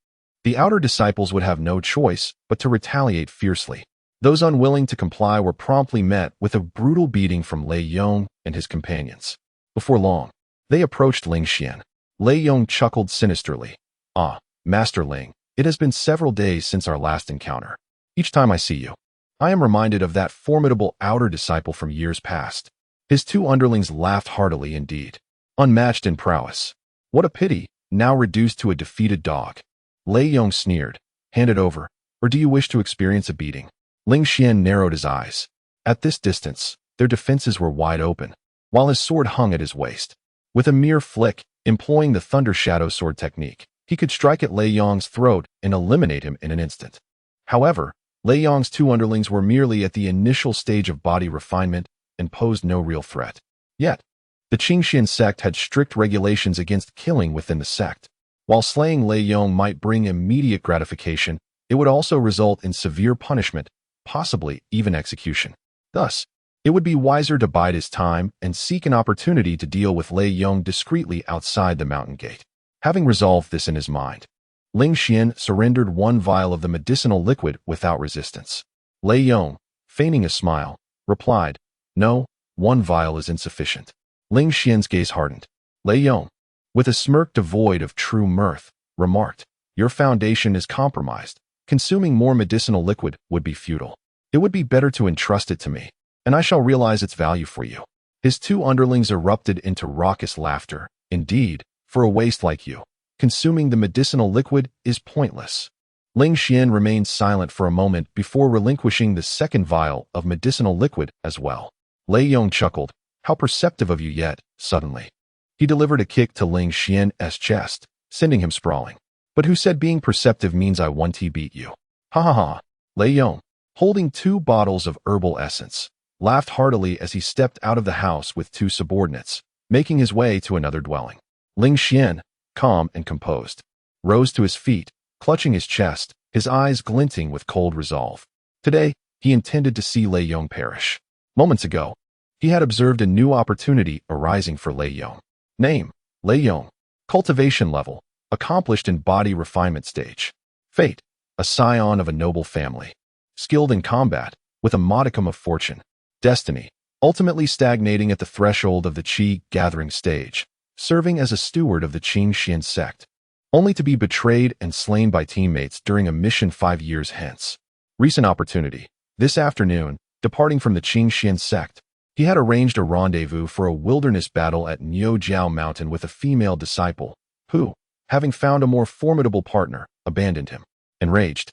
the outer disciples would have no choice but to retaliate fiercely. Those unwilling to comply were promptly met with a brutal beating from Lei Yong and his companions. Before long, they approached Ling Xian. Lei Yong chuckled sinisterly. "Ah, Master Ling, it has been several days since our last encounter. Each time I see you, I am reminded of that formidable outer disciple from years past." His 2 underlings laughed heartily indeed. Unmatched in prowess. What a pity, now reduced to a defeated dog. Lei Yong sneered. "Hand it over, or do you wish to experience a beating?" Ling Xian narrowed his eyes. At this distance, their defenses were wide open, while his sword hung at his waist. With a mere flick, employing the Thunder Shadow Sword technique, he could strike at Lei Yong's throat and eliminate him in an instant. However, Lei Yong's 2 underlings were merely at the initial stage of body refinement and posed no real threat. Yet, the Qingxian sect had strict regulations against killing within the sect. While slaying Lei Yong might bring immediate gratification, it would also result in severe punishment, possibly even execution. Thus, it would be wiser to bide his time and seek an opportunity to deal with Lei Yong discreetly outside the mountain gate. Having resolved this in his mind, Ling Xian surrendered 1 vial of the medicinal liquid without resistance. Lei Yong, feigning a smile, replied, "No, 1 vial is insufficient." Ling Xian's gaze hardened. Lei Yong, with a smirk devoid of true mirth, remarked, "Your foundation is compromised. Consuming more medicinal liquid would be futile. It would be better to entrust it to me, and I shall realize its value for you." His 2 underlings erupted into raucous laughter. "Indeed, for a waste like you, consuming the medicinal liquid is pointless." Ling Xian remained silent for a moment before relinquishing the 2nd vial of medicinal liquid as well. Lei Yong chuckled. How perceptive of you yet, suddenly. He delivered a kick to Ling Xian's chest, sending him sprawling. But who said being perceptive means I want to beat you? Ha ha ha. Lei Yong, holding 2 bottles of herbal essence, laughed heartily as he stepped out of the house with 2 subordinates, making his way to another dwelling. Ling Xian, calm and composed, rose to his feet, clutching his chest, his eyes glinting with cold resolve. Today, he intended to see Lei Yong perish. Moments ago, he had observed a new opportunity arising for Lei Yong. Name, Lei Yong. Cultivation level, accomplished in body refinement stage. Fate, a scion of a noble family. Skilled in combat, with a modicum of fortune. Destiny, ultimately stagnating at the threshold of the Qi gathering stage, serving as a steward of the Qingxian sect, only to be betrayed and slain by teammates during a mission 5 years hence. Recent opportunity. This afternoon, departing from the Qingxian sect, he had arranged a rendezvous for a wilderness battle at Niujiao Mountain with a female disciple, who, having found a more formidable partner, abandoned him. Enraged,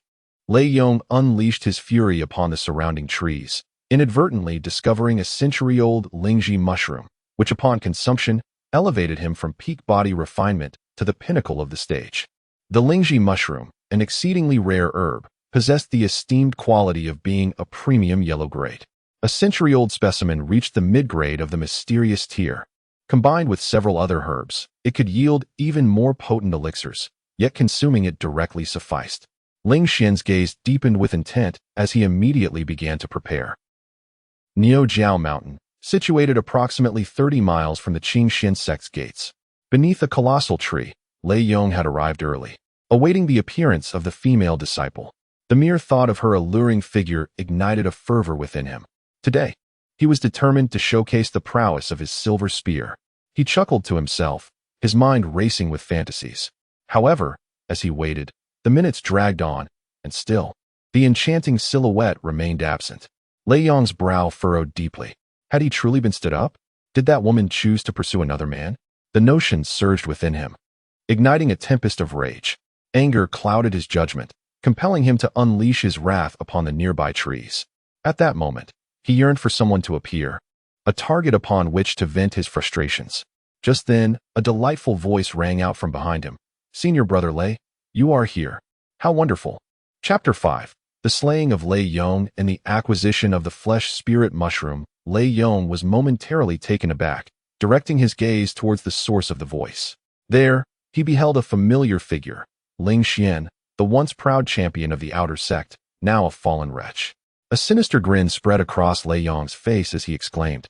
Lei Yong unleashed his fury upon the surrounding trees, inadvertently discovering a century-old Lingji mushroom, which upon consumption elevated him from peak body refinement to the pinnacle of the stage. The Lingji mushroom, an exceedingly rare herb, possessed the esteemed quality of being a premium yellow grade. A century-old specimen reached the mid-grade of the mysterious tier. Combined with several other herbs, it could yield even more potent elixirs, yet consuming it directly sufficed. Ling Xian's gaze deepened with intent as he immediately began to prepare. Niujiao Mountain, situated approximately 30 miles from the Qingxian sect's gates. Beneath a colossal tree, Lei Yong had arrived early, awaiting the appearance of the female disciple. The mere thought of her alluring figure ignited a fervor within him. Today, he was determined to showcase the prowess of his silver spear. He chuckled to himself, his mind racing with fantasies. However, as he waited, the minutes dragged on, and still, the enchanting silhouette remained absent. Lei Yong's brow furrowed deeply. Had he truly been stood up? Did that woman choose to pursue another man? The notion surged within him, igniting a tempest of rage. Anger clouded his judgment, compelling him to unleash his wrath upon the nearby trees. At that moment, he yearned for someone to appear, a target upon which to vent his frustrations. Just then, a delightful voice rang out from behind him. "Senior Brother Lei, you are here. How wonderful." Chapter 5. The slaying of Lei Yong and the acquisition of the flesh-spirit mushroom. Lei Yong was momentarily taken aback, directing his gaze towards the source of the voice. There, he beheld a familiar figure, Ling Xian, the once proud champion of the outer sect, now a fallen wretch. A sinister grin spread across Lei Yong's face as he exclaimed,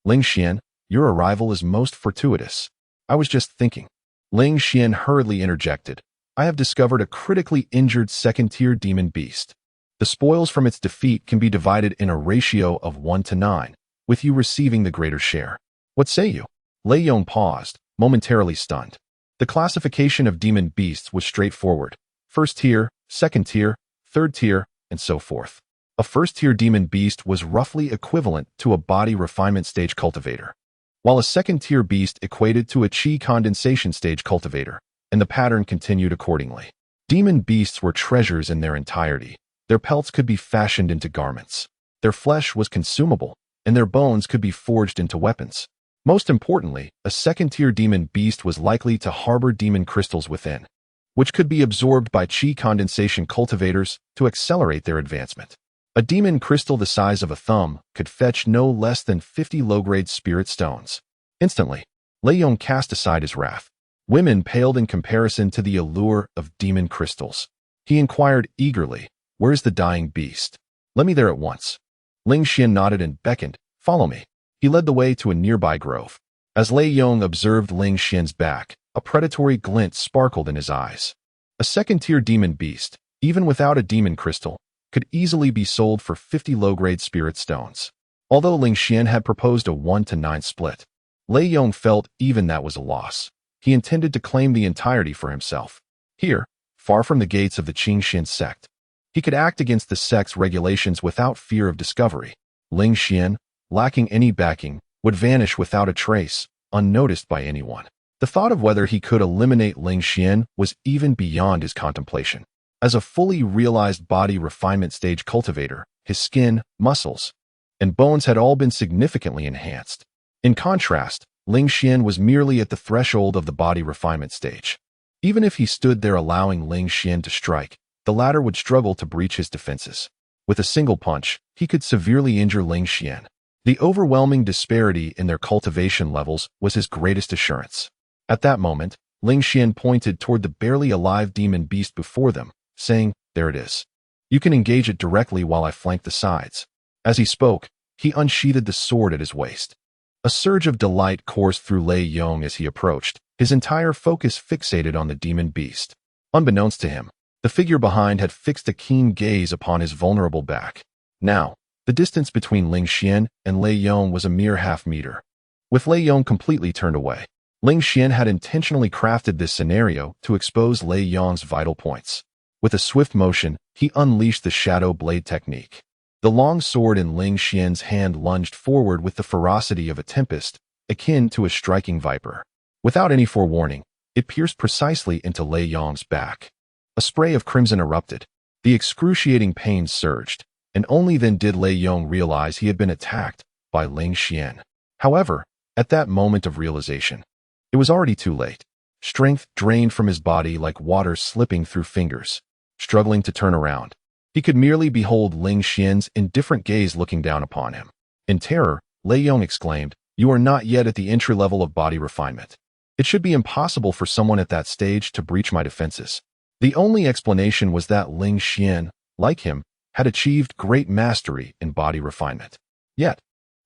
"Ling Xian, your arrival is most fortuitous. I was just thinking." Ling Xian hurriedly interjected, "I have discovered a critically injured second-tier demon beast. The spoils from its defeat can be divided in a ratio of 1 to 9, with you receiving the greater share. What say you?" Lei Yong paused, momentarily stunned. The classification of demon beasts was straightforward: first tier, second tier, third tier, and so forth. A first-tier demon beast was roughly equivalent to a body refinement stage cultivator, while a second-tier beast equated to a Qi condensation stage cultivator, and the pattern continued accordingly. Demon beasts were treasures in their entirety. Their pelts could be fashioned into garments. Their flesh was consumable, and their bones could be forged into weapons. Most importantly, a second-tier demon beast was likely to harbor demon crystals within, which could be absorbed by Qi condensation cultivators to accelerate their advancement. A demon crystal the size of a thumb could fetch no less than 50 low-grade spirit stones. Instantly, Lei Yong cast aside his wrath. Women paled in comparison to the allure of demon crystals. He inquired eagerly, "Where's the dying beast? Let me there at once." Ling Xian nodded and beckoned, "Follow me." He led the way to a nearby grove. As Lei Yong observed Ling Xian's back, a predatory glint sparkled in his eyes. A second-tier demon beast, even without a demon crystal, could easily be sold for 50 low-grade spirit stones. Although Ling Xian had proposed a 1 to 9 split, Lei Yong felt even that was a loss. He intended to claim the entirety for himself. Here, far from the gates of the Qingxian sect, he could act against the sect's regulations without fear of discovery. Ling Xian, lacking any backing, would vanish without a trace, unnoticed by anyone. The thought of whether he could eliminate Ling Xian was even beyond his contemplation. As a fully realized body refinement stage cultivator, his skin, muscles, and bones had all been significantly enhanced. In contrast, Ling Xian was merely at the threshold of the body refinement stage. Even if he stood there allowing Ling Xian to strike, the latter would struggle to breach his defenses. With a single punch, he could severely injure Ling Xian. The overwhelming disparity in their cultivation levels was his greatest assurance. At that moment, Ling Xian pointed toward the barely alive demon beast before them, saying, "There it is. You can engage it directly while I flank the sides." As he spoke, he unsheathed the sword at his waist. A surge of delight coursed through Lei Yong as he approached, his entire focus fixated on the demon beast. Unbeknownst to him, the figure behind had fixed a keen gaze upon his vulnerable back. Now, the distance between Ling Xian and Lei Yong was a mere half-meter. With Lei Yong completely turned away, Ling Xian had intentionally crafted this scenario to expose Lei Yong's vital points. With a swift motion, he unleashed the shadow blade technique. The long sword in Ling Xian's hand lunged forward with the ferocity of a tempest, akin to a striking viper. Without any forewarning, it pierced precisely into Lei Yong's back. A spray of crimson erupted. The excruciating pain surged, and only then did Lei Yong realize he had been attacked by Ling Xian. However, at that moment of realization, it was already too late. Strength drained from his body like water slipping through fingers. Struggling to turn around, he could merely behold Ling Xian's indifferent gaze looking down upon him. In terror, Lei Yong exclaimed, "You are not yet at the entry level of body refinement. It should be impossible for someone at that stage to breach my defenses." The only explanation was that Ling Xian, like him, had achieved great mastery in body refinement. Yet,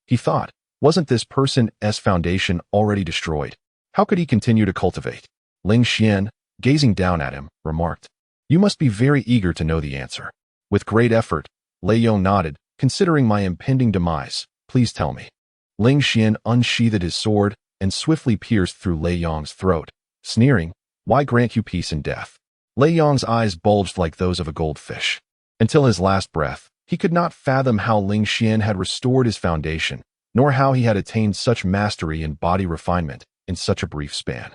he thought, wasn't this person's foundation already destroyed? How could he continue to cultivate? Ling Xian, gazing down at him, remarked, "You must be very eager to know the answer." With great effort, Lei Yong nodded, "Considering my impending demise, please tell me." Ling Xian unsheathed his sword and swiftly pierced through Lei Yong's throat, sneering, "Why grant you peace in death?" Lei Yong's eyes bulged like those of a goldfish. Until his last breath, he could not fathom how Ling Xian had restored his foundation, nor how he had attained such mastery in body refinement in such a brief span.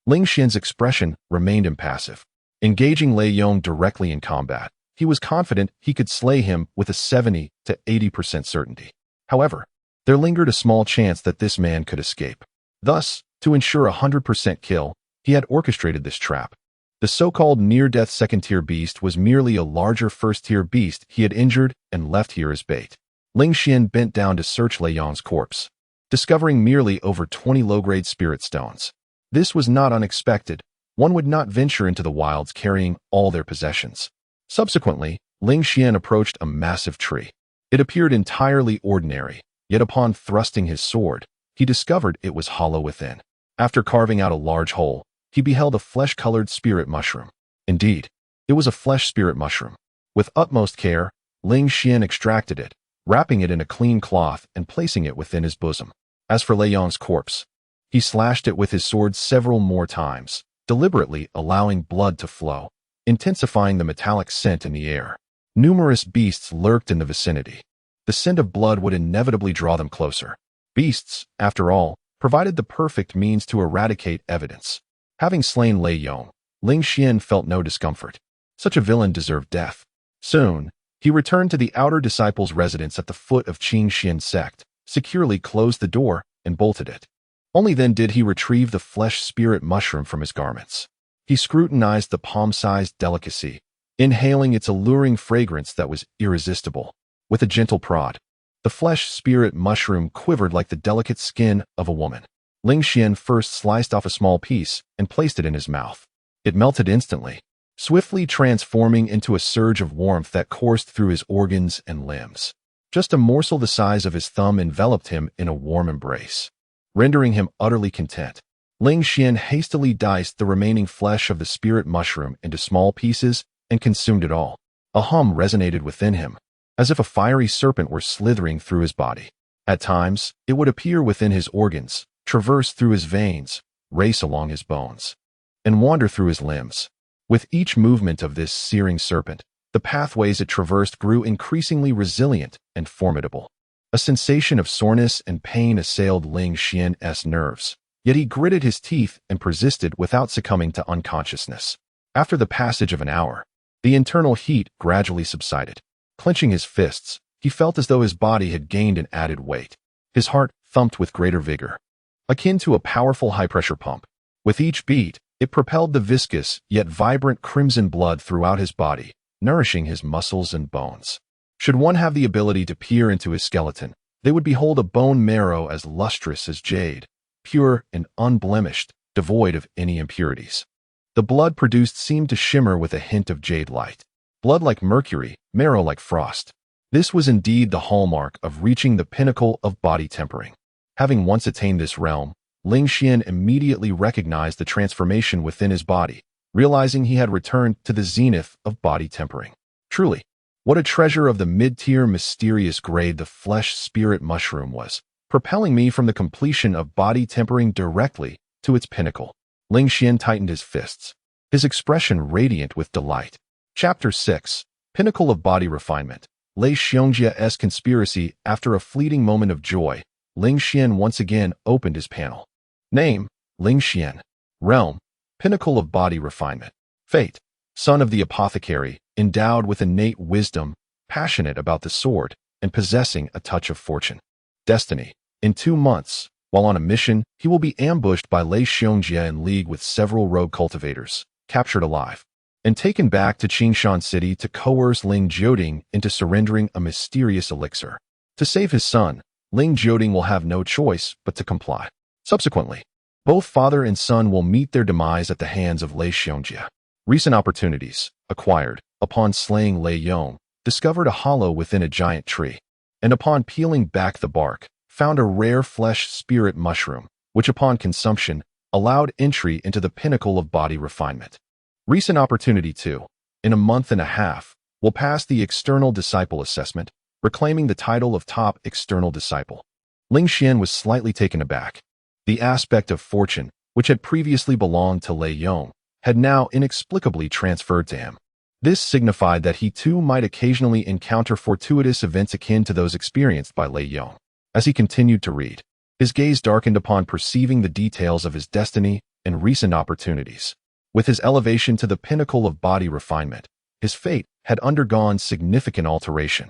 Ling Xian's expression remained impassive. Engaging Lei Yong directly in combat, he was confident he could slay him with a 70 to 80% certainty. However, there lingered a small chance that this man could escape. Thus, to ensure a 100% kill, he had orchestrated this trap. The so-called near-death second-tier beast was merely a larger first-tier beast he had injured and left here as bait. Ling Xian bent down to search Lei Yong's corpse, discovering merely over 20 low-grade spirit stones. This was not unexpected. One would not venture into the wilds carrying all their possessions. Subsequently, Ling Xian approached a massive tree. It appeared entirely ordinary, yet upon thrusting his sword, he discovered it was hollow within. After carving out a large hole, he beheld a flesh-colored spirit mushroom. Indeed, it was a flesh spirit mushroom. With utmost care, Ling Xian extracted it, wrapping it in a clean cloth and placing it within his bosom. As for Lei Yong's corpse, he slashed it with his sword several more times, deliberately allowing blood to flow, intensifying the metallic scent in the air. Numerous beasts lurked in the vicinity. The scent of blood would inevitably draw them closer. Beasts, after all, provided the perfect means to eradicate evidence. Having slain Lei Yong, Ling Xian felt no discomfort. Such a villain deserved death. Soon, he returned to the outer disciples' residence at the foot of Qing Xian sect, securely closed the door, and bolted it. Only then did he retrieve the flesh spirit mushroom from his garments. He scrutinized the palm-sized delicacy, inhaling its alluring fragrance that was irresistible. With a gentle prod, the flesh spirit mushroom quivered like the delicate skin of a woman. Ling Xian first sliced off a small piece and placed it in his mouth. It melted instantly, swiftly transforming into a surge of warmth that coursed through his organs and limbs. Just a morsel the size of his thumb enveloped him in a warm embrace, rendering him utterly content. Ling Xian hastily diced the remaining flesh of the spirit mushroom into small pieces and consumed it all. A hum resonated within him, as if a fiery serpent were slithering through his body. At times, it would appear within his organs, traverse through his veins, race along his bones, and wander through his limbs. With each movement of this searing serpent, the pathways it traversed grew increasingly resilient and formidable. A sensation of soreness and pain assailed Ling Xian's nerves, yet he gritted his teeth and persisted without succumbing to unconsciousness. After the passage of an hour, the internal heat gradually subsided. Clenching his fists, he felt as though his body had gained an added weight. His heart thumped with greater vigor, akin to a powerful high-pressure pump. With each beat, it propelled the viscous yet vibrant crimson blood throughout his body, nourishing his muscles and bones. Should one have the ability to peer into his skeleton, they would behold a bone marrow as lustrous as jade, pure and unblemished, devoid of any impurities. The blood produced seemed to shimmer with a hint of jade light. Blood like mercury, marrow like frost. This was indeed the hallmark of reaching the pinnacle of body tempering. Having once attained this realm, Ling Xian immediately recognized the transformation within his body, realizing he had returned to the zenith of body tempering. Truly, what a treasure of the mid-tier mysterious grade the flesh spirit mushroom was, propelling me from the completion of body tempering directly to its pinnacle. Ling Xian tightened his fists, his expression radiant with delight. Chapter 6. Pinnacle of Body Refinement. Lei Xiongjia's Conspiracy. After a fleeting moment of joy, Ling Xian once again opened his panel. Name, Ling Xian. Realm, Pinnacle of Body Refinement. Fate, son of the apothecary, endowed with innate wisdom, passionate about the sword, and possessing a touch of fortune. Destiny, in 2 months, while on a mission, he will be ambushed by Lei Xiongji in league with several rogue cultivators, captured alive, and taken back to Qingshan City to coerce Ling Jioding into surrendering a mysterious elixir. To save his son, Ling Jioding will have no choice but to comply. Subsequently, both father and son will meet their demise at the hands of Lei Xiongji. Recent opportunities, acquired, upon slaying Lei Yong, discovered a hollow within a giant tree, and upon peeling back the bark, found a rare flesh spirit mushroom, which upon consumption, allowed entry into the pinnacle of body refinement. Recent opportunity 2, in a month and a half, will pass the external disciple assessment, reclaiming the title of top external disciple. Ling Xian was slightly taken aback. The aspect of fortune, which had previously belonged to Lei Yong, had now inexplicably transferred to him. This signified that he too might occasionally encounter fortuitous events akin to those experienced by Lei Yong. As he continued to read, his gaze darkened upon perceiving the details of his destiny and recent opportunities. With his elevation to the pinnacle of body refinement, his fate had undergone significant alteration.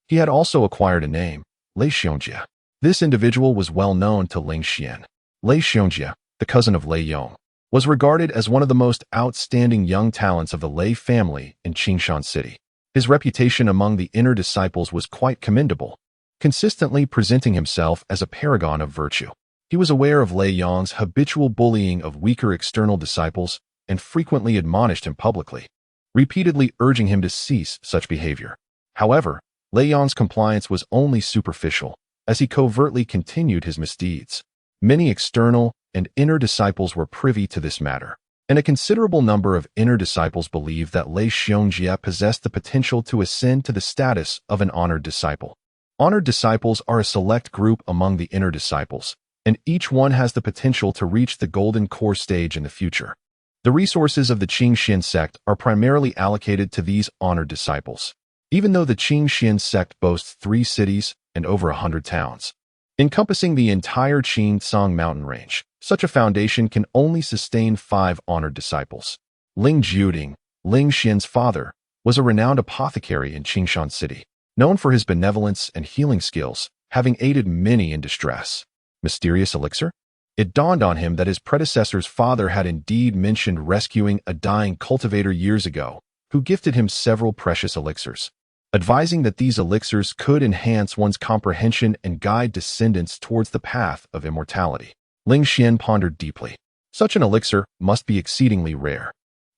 He had also acquired a name, Lei Xiongji. This individual was well known to Ling Xian. Lei Xiongji, the cousin of Lei Yong, was regarded as one of the most outstanding young talents of the Lei family in Qingshan City. His reputation among the inner disciples was quite commendable, consistently presenting himself as a paragon of virtue. He was aware of Lei Yong's habitual bullying of weaker external disciples and frequently admonished him publicly, repeatedly urging him to cease such behavior. However, Lei Yong's compliance was only superficial, as he covertly continued his misdeeds. Many external and inner disciples were privy to this matter, and a considerable number of inner disciples believed that Lei Xiongji possessed the potential to ascend to the status of an honored disciple. Honored disciples are a select group among the inner disciples, and each one has the potential to reach the golden core stage in the future. The resources of the Qingshan sect are primarily allocated to these honored disciples, even though the Qingshan sect boasts 3 cities and over 100 towns, encompassing the entire Qingshan mountain range. Such a foundation can only sustain 5 honored disciples. Ling Jioding, Ling Xian's father, was a renowned apothecary in Qingshan City, known for his benevolence and healing skills, having aided many in distress. Mysterious elixir? It dawned on him that his predecessor's father had indeed mentioned rescuing a dying cultivator years ago, who gifted him several precious elixirs, advising that these elixirs could enhance one's comprehension and guide descendants towards the path of immortality. Ling Xian pondered deeply. Such an elixir must be exceedingly rare,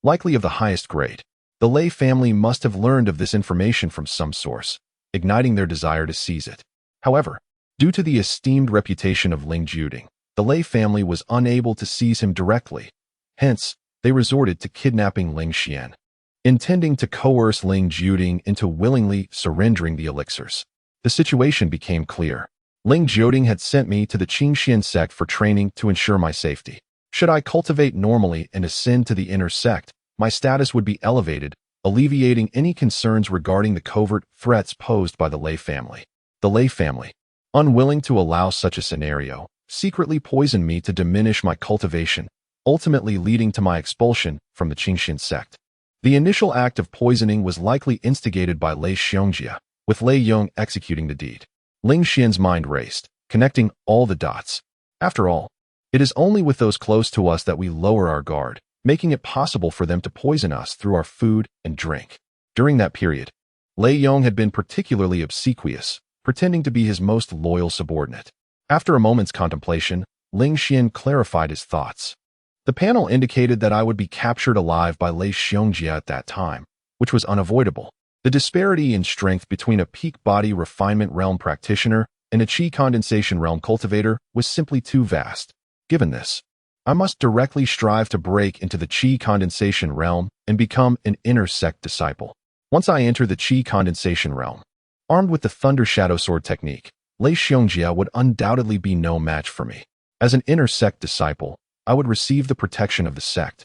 likely of the highest grade. The Lei family must have learned of this information from some source, igniting their desire to seize it. However, due to the esteemed reputation of Ling Jioding, the Lei family was unable to seize him directly. Hence, they resorted to kidnapping Ling Xian, intending to coerce Ling Jioding into willingly surrendering the elixirs. The situation became clear. Ling Jioding had sent me to the Qingshan sect for training to ensure my safety. Should I cultivate normally and ascend to the inner sect, my status would be elevated, alleviating any concerns regarding the covert threats posed by the Lei family. The Lei family, unwilling to allow such a scenario, secretly poisoned me to diminish my cultivation, ultimately leading to my expulsion from the Qingshan sect. The initial act of poisoning was likely instigated by Lei Xiongji, with Lei Yong executing the deed. Ling Xian's mind raced, connecting all the dots. After all, it is only with those close to us that we lower our guard, making it possible for them to poison us through our food and drink. During that period, Lei Yong had been particularly obsequious, pretending to be his most loyal subordinate. After a moment's contemplation, Ling Xian clarified his thoughts. The panel indicated that I would be captured alive by Lei Xiongjia at that time, which was unavoidable. The disparity in strength between a peak body refinement realm practitioner and a qi condensation realm cultivator was simply too vast. Given this, I must directly strive to break into the qi condensation realm and become an inner sect disciple. Once I enter the qi condensation realm, armed with the Thunder Shadow Sword technique, Lei Xiongjia would undoubtedly be no match for me. As an inner sect disciple, I would receive the protection of the sect.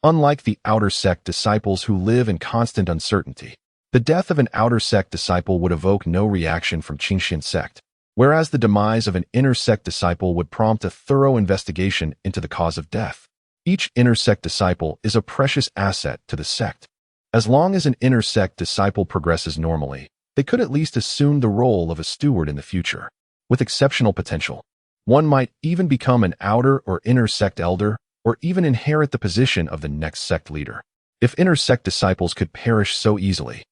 Unlike the outer sect disciples who live in constant uncertainty, the death of an outer sect disciple would evoke no reaction from Qingxian sect, whereas the demise of an inner sect disciple would prompt a thorough investigation into the cause of death. Each inner sect disciple is a precious asset to the sect. As long as an inner sect disciple progresses normally, they could at least assume the role of a steward in the future. With exceptional potential, one might even become an outer or inner sect elder, or even inherit the position of the next sect leader. If inner sect disciples could perish so easily,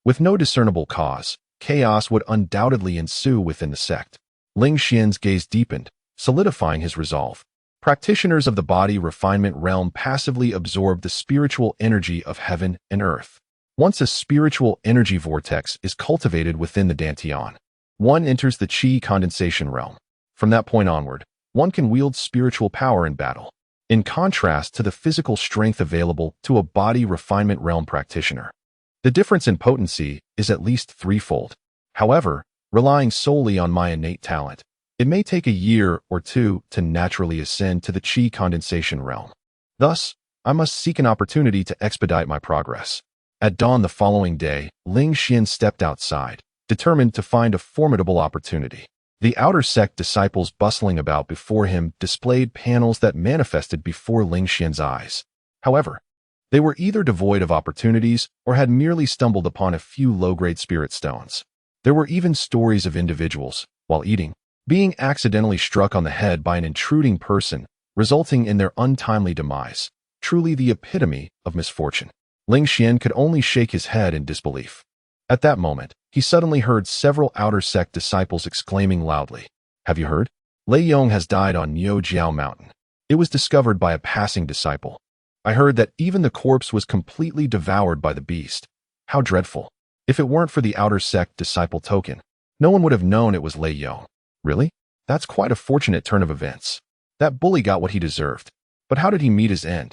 with no discernible cause, chaos would undoubtedly ensue within the sect. Ling Xian's gaze deepened, solidifying his resolve. Practitioners of the body refinement realm passively absorb the spiritual energy of heaven and earth. Once a spiritual energy vortex is cultivated within the Dantian, one enters the qi condensation realm. From that point onward, one can wield spiritual power in battle, in contrast to the physical strength available to a body refinement realm practitioner. The difference in potency is at least threefold. However, relying solely on my innate talent, it may take a year or two to naturally ascend to the qi condensation realm. Thus, I must seek an opportunity to expedite my progress. At dawn the following day, Ling Xian stepped outside, determined to find a formidable opportunity. The outer sect disciples bustling about before him displayed panels that manifested before Ling Xian's eyes. However, they were either devoid of opportunities or had merely stumbled upon a few low-grade spirit stones. There were even stories of individuals, while eating, being accidentally struck on the head by an intruding person, resulting in their untimely demise. Truly the epitome of misfortune. Ling Xian could only shake his head in disbelief. At that moment, he suddenly heard several outer sect disciples exclaiming loudly, "Have you heard? Lei Yong has died on Niujiao Mountain. It was discovered by a passing disciple. I heard that even the corpse was completely devoured by the beast. How dreadful. If it weren't for the outer sect disciple token, no one would have known it was Lei Yong." Really? That's quite a fortunate turn of events. That bully got what he deserved. But how did he meet his end?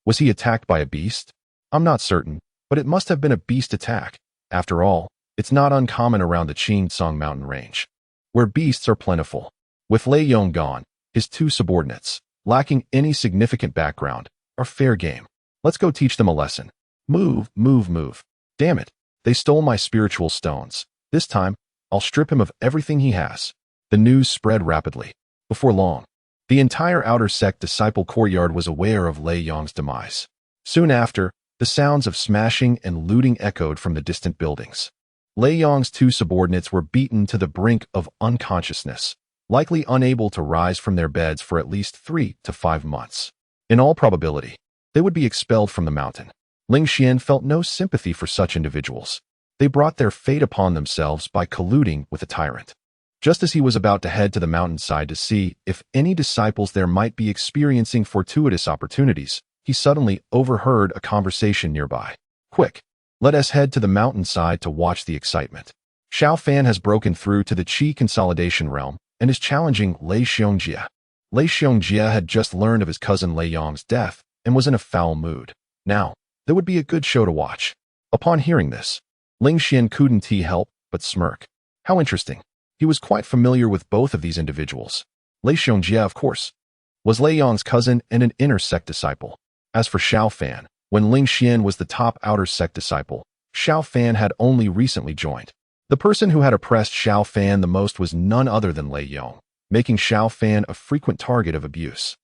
Was he attacked by a beast? I'm not certain, but it must have been a beast attack. After all, it's not uncommon around the Qingtsong mountain range, where beasts are plentiful. With Lei Yong gone, his two subordinates, lacking any significant background, are fair game. Let's go teach them a lesson. Move, move, move. Damn it, they stole my spiritual stones. This time, I'll strip him of everything he has. The news spread rapidly. Before long, the entire outer sect disciple courtyard was aware of Lei Yong's demise. Soon after, the sounds of smashing and looting echoed from the distant buildings. Lei Yong's two subordinates were beaten to the brink of unconsciousness, likely unable to rise from their beds for at least 3 to 5 months. In all probability, they would be expelled from the mountain. Ling Xian felt no sympathy for such individuals. They brought their fate upon themselves by colluding with a tyrant. Just as he was about to head to the mountainside to see if any disciples there might be experiencing fortuitous opportunities, he suddenly overheard a conversation nearby. Quick, let us head to the mountainside to watch the excitement. Xiao Fan has broken through to the qi consolidation realm and is challenging Lei Xiongjia. Lei Xiongjia had just learned of his cousin Lei Yong's death and was in a foul mood. Now, there would be a good show to watch. Upon hearing this, Ling Xian couldn't help but smirk. How interesting. He was quite familiar with both of these individuals. Lei Xiongjia, of course, was Lei Yong's cousin and an inner sect disciple. As for Xiao Fan, when Ling Xian was the top outer sect disciple, Xiao Fan had only recently joined. The person who had oppressed Xiao Fan the most was none other than Lei Yong, making Xiao Fan a frequent target of abuse.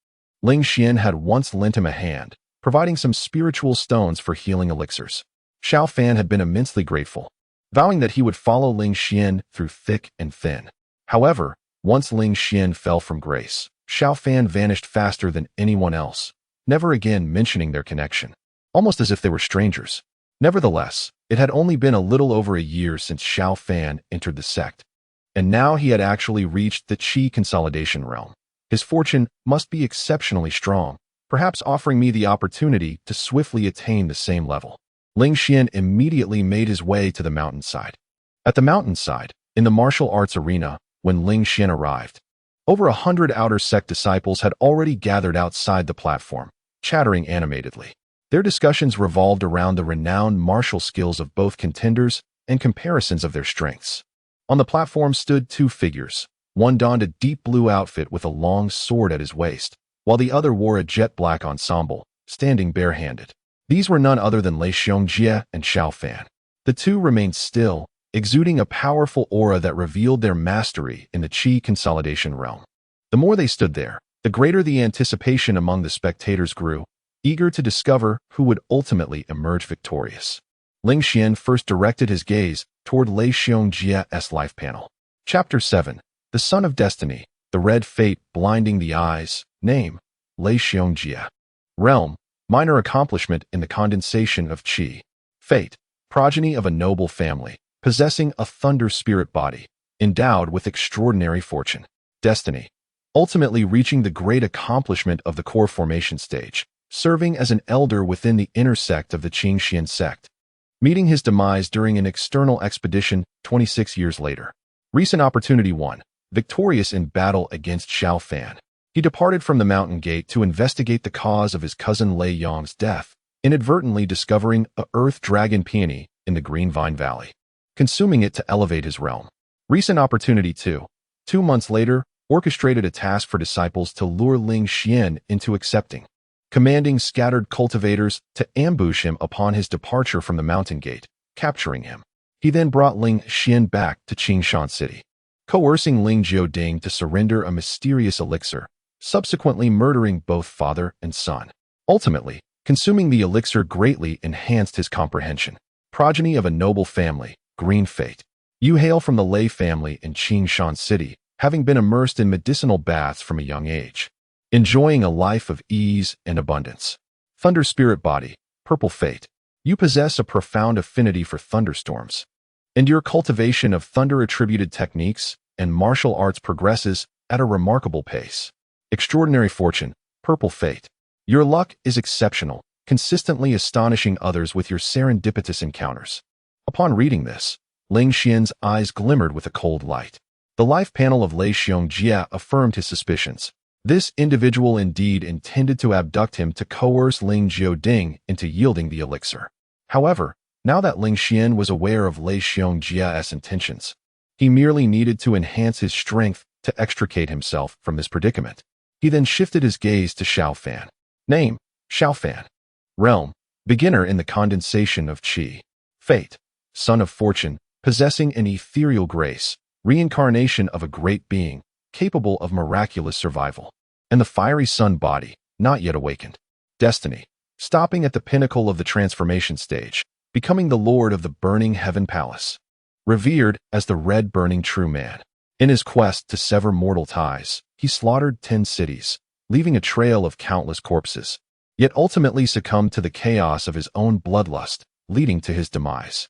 Ling Xian had once lent him a hand, providing some spiritual stones for healing elixirs. Xiao Fan had been immensely grateful, vowing that he would follow Ling Xian through thick and thin. However, Once Ling Xian fell from grace, Xiao Fan vanished faster than anyone else, never again mentioning their connection, almost as if they were strangers. Nevertheless, it had only been a little over a year since Xiao Fan entered the sect, and now he had actually reached the Qi consolidation realm. His fortune must be exceptionally strong, perhaps offering me the opportunity to swiftly attain the same level. Ling Xian immediately made his way to the mountainside. At the mountainside, in the martial arts arena, when Ling Xian arrived, over 100 outer sect disciples had already gathered outside the platform, chattering animatedly. Their discussions revolved around the renowned martial skills of both contenders and comparisons of their strengths. On the platform stood two figures. One donned a deep blue outfit with a long sword at his waist, while the other wore a jet black ensemble, standing barehanded. These were none other than Lei Xiongjie and Xiao Fan. The two remained still, exuding a powerful aura that revealed their mastery in the Qi consolidation realm. The more they stood there, the greater the anticipation among the spectators grew, eager to discover who would ultimately emerge victorious. Ling Xian first directed his gaze toward Lei Xiongjie's life panel. Chapter 7. The Son of Destiny, the Red Fate Blinding the Eyes. Name, Lei Xiongjie. Realm, minor accomplishment in the condensation of Qi. Fate, progeny of a noble family, possessing a thunder spirit body, endowed with extraordinary fortune. Destiny, ultimately reaching the great accomplishment of the core formation stage, serving as an elder within the inner sect of the Qingxian sect. Meeting his demise during an external expedition 26 years later. Recent opportunity 1. Victorious in battle against Xiao Fan. He departed from the mountain gate to investigate the cause of his cousin Lei Yong's death, inadvertently discovering a earth dragon peony in the Green Vine Valley, consuming it to elevate his realm. Recent opportunity 2. 2 months later, orchestrated a task for disciples to lure Ling Xian into accepting, commanding scattered cultivators to ambush him upon his departure from the mountain gate, capturing him. He then brought Ling Xian back to Qingshan City, coercing Ling Jioding to surrender a mysterious elixir, subsequently murdering both father and son. Ultimately, consuming the elixir greatly enhanced his comprehension. Progeny of a noble family, Green Fate. You hail from the Lei family in Qingshan City, having been immersed in medicinal baths from a young age, enjoying a life of ease and abundance. Thunder Spirit Body, Purple Fate. You possess a profound affinity for thunderstorms, and your cultivation of thunder-attributed techniques and martial arts progresses at a remarkable pace. Extraordinary Fortune, Purple Fate. Your luck is exceptional, consistently astonishing others with your serendipitous encounters. Upon reading this, Ling Xian's eyes glimmered with a cold light. The life panel of Lei Xiongjie affirmed his suspicions. This individual indeed intended to abduct him to coerce Ling Jioding into yielding the elixir. However, now that Ling Xian was aware of Lei Xiongjie's intentions, he merely needed to enhance his strength to extricate himself from this predicament. He then shifted his gaze to Xiao Fan. Name, Xiao Fan. Realm, beginner in the condensation of Qi. Fate, son of fortune, possessing an ethereal grace, reincarnation of a great being, capable of miraculous survival. And the fiery sun body, not yet awakened. Destiny, stopping at the pinnacle of the transformation stage, becoming the lord of the burning heaven palace. Revered as the red burning true man. In his quest to sever mortal ties, he slaughtered 10 cities, leaving a trail of countless corpses, yet ultimately succumbed to the chaos of his own bloodlust, leading to his demise.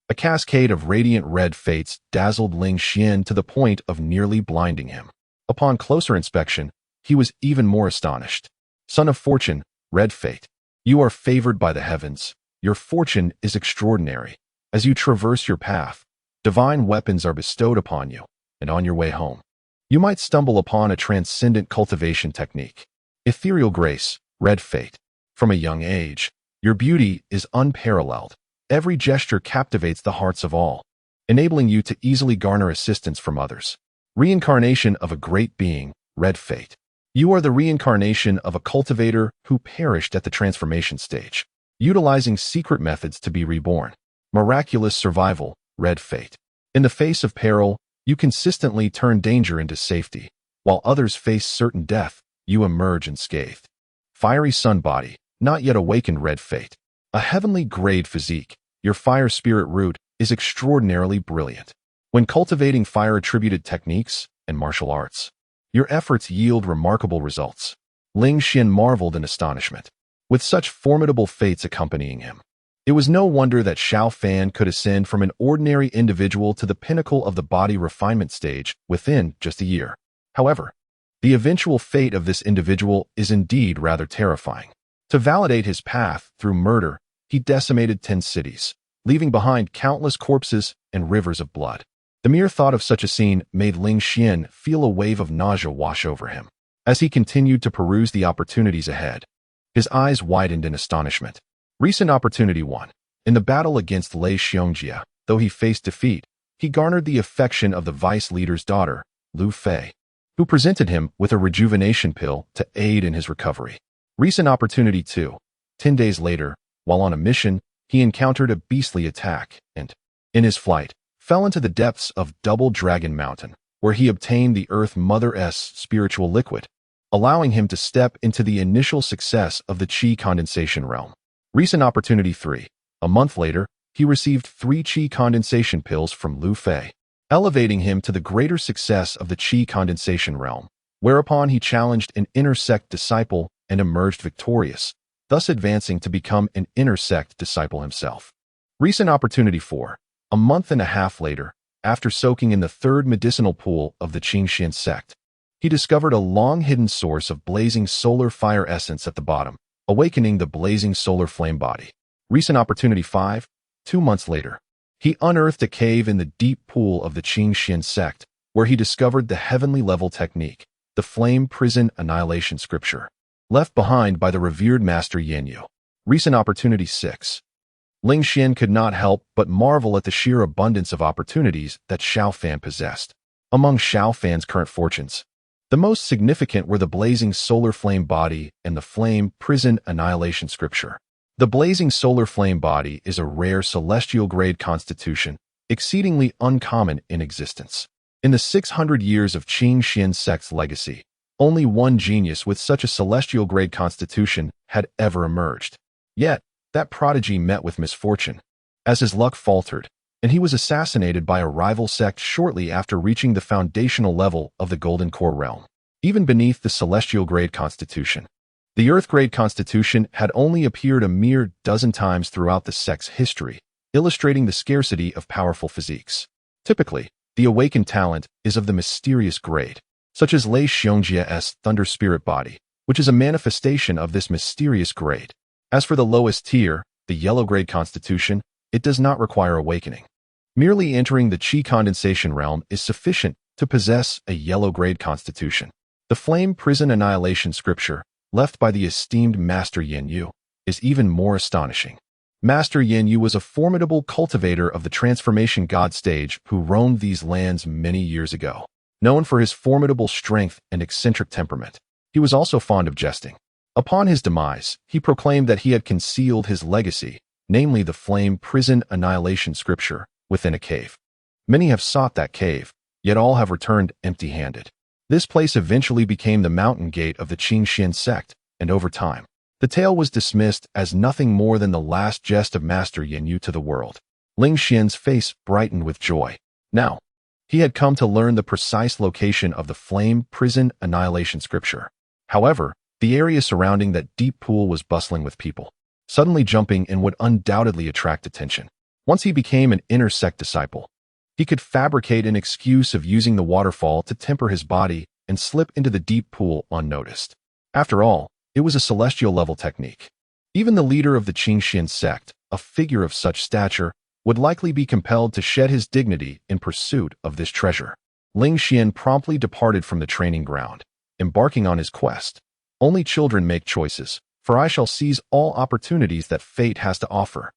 A cascade of radiant red fates dazzled Ling Xian to the point of nearly blinding him. Upon closer inspection, he was even more astonished. Son of fortune, red fate. You are favored by the heavens. Your fortune is extraordinary. As you traverse your path, divine weapons are bestowed upon you, and on your way home, you might stumble upon a transcendent cultivation technique. Ethereal grace, red fate. From a young age, your beauty is unparalleled. Every gesture captivates the hearts of all, enabling you to easily garner assistance from others. Reincarnation of a great being, red fate. You are the reincarnation of a cultivator who perished at the transformation stage, utilizing secret methods to be reborn. Miraculous survival, red fate. In the face of peril, you consistently turn danger into safety. While others face certain death, you emerge unscathed. Fiery sun body, not yet awakened red fate. A heavenly grade physique, your fire spirit root is extraordinarily brilliant. When cultivating fire-attributed techniques, and martial arts. Your efforts yield remarkable results. Ling Xian marveled in astonishment. With such formidable fates accompanying him, it was no wonder that Xiao Fan could ascend from an ordinary individual to the pinnacle of the body refinement stage within just a year. However, the eventual fate of this individual is indeed rather terrifying. To validate his path through murder, he decimated 10 cities, leaving behind countless corpses and rivers of blood. The mere thought of such a scene made Ling Xian feel a wave of nausea wash over him. As he continued to peruse the opportunities ahead, his eyes widened in astonishment. Recent Opportunity 1. In the battle against Lei Xiongjia, though he faced defeat, he garnered the affection of the vice leader's daughter, Lu Fei, who presented him with a rejuvenation pill to aid in his recovery. Recent Opportunity 2. 10 days later, while on a mission, he encountered a beastly attack and, in his flight, fell into the depths of Double Dragon Mountain, where he obtained the Earth Mother's spiritual liquid, allowing him to step into the initial success of the Qi condensation realm. Recent Opportunity 3. A month later, he received 3 Qi condensation pills from Lu Fei, elevating him to the greater success of the Qi condensation realm, whereupon he challenged an inner sect disciple and emerged victorious, thus advancing to become an inner sect disciple himself. Recent Opportunity 4. A month and a half later, after soaking in the 3rd medicinal pool of the Qingxian sect, he discovered a long-hidden source of blazing solar fire essence at the bottom, awakening the blazing solar flame body. Recent Opportunity 5. 2 months later, he unearthed a cave in the deep pool of the Qingxian sect, where he discovered the heavenly level technique, the Flame Prison Annihilation Scripture, left behind by the revered Master Yanyu. Recent Opportunity 6. Ling Xian could not help but marvel at the sheer abundance of opportunities that Xiao Fan possessed. Among Xiao Fan's current fortunes, the most significant were the blazing solar flame body and the Flame Prison Annihilation Scripture. The blazing solar flame body is a rare celestial-grade constitution, exceedingly uncommon in existence. In the 600 years of Qingxian sect's legacy, only one genius with such a celestial-grade constitution had ever emerged. Yet, that prodigy met with misfortune, as his luck faltered, and he was assassinated by a rival sect shortly after reaching the foundational level of the Golden Core realm. Even beneath the celestial-grade constitution, the Earth-grade constitution had only appeared a mere dozen times throughout the sect's history, illustrating the scarcity of powerful physiques. Typically, the awakened talent is of the mysterious grade, such as Lei Xiongjia's Thunder Spirit Body, which is a manifestation of this mysterious grade. As for the lowest tier, the yellow-grade constitution, it does not require awakening. Merely entering the Qi condensation realm is sufficient to possess a yellow-grade constitution. The Flame Prison Annihilation Scripture, left by the esteemed Master Yanyu, is even more astonishing. Master Yanyu was a formidable cultivator of the transformation god stage who roamed these lands many years ago. Known for his formidable strength and eccentric temperament, he was also fond of jesting. Upon his demise, he proclaimed that he had concealed his legacy, namely the Flame Prison Annihilation Scripture, within a cave. Many have sought that cave, yet all have returned empty-handed. This place eventually became the mountain gate of the Qingxian sect, and over time, the tale was dismissed as nothing more than the last jest of Master Yanyu to the world. Ling Xian's face brightened with joy. Now, he had come to learn the precise location of the Flame Prison Annihilation Scripture. However, the area surrounding that deep pool was bustling with people. Suddenly jumping in would undoubtedly attract attention. Once he became an inner sect disciple, he could fabricate an excuse of using the waterfall to temper his body and slip into the deep pool unnoticed. After all, it was a celestial-level technique. Even the leader of the Qingxian sect, a figure of such stature, would likely be compelled to shed his dignity in pursuit of this treasure. Ling Xian promptly departed from the training ground, embarking on his quest. Only children make choices, for I shall seize all opportunities that fate has to offer.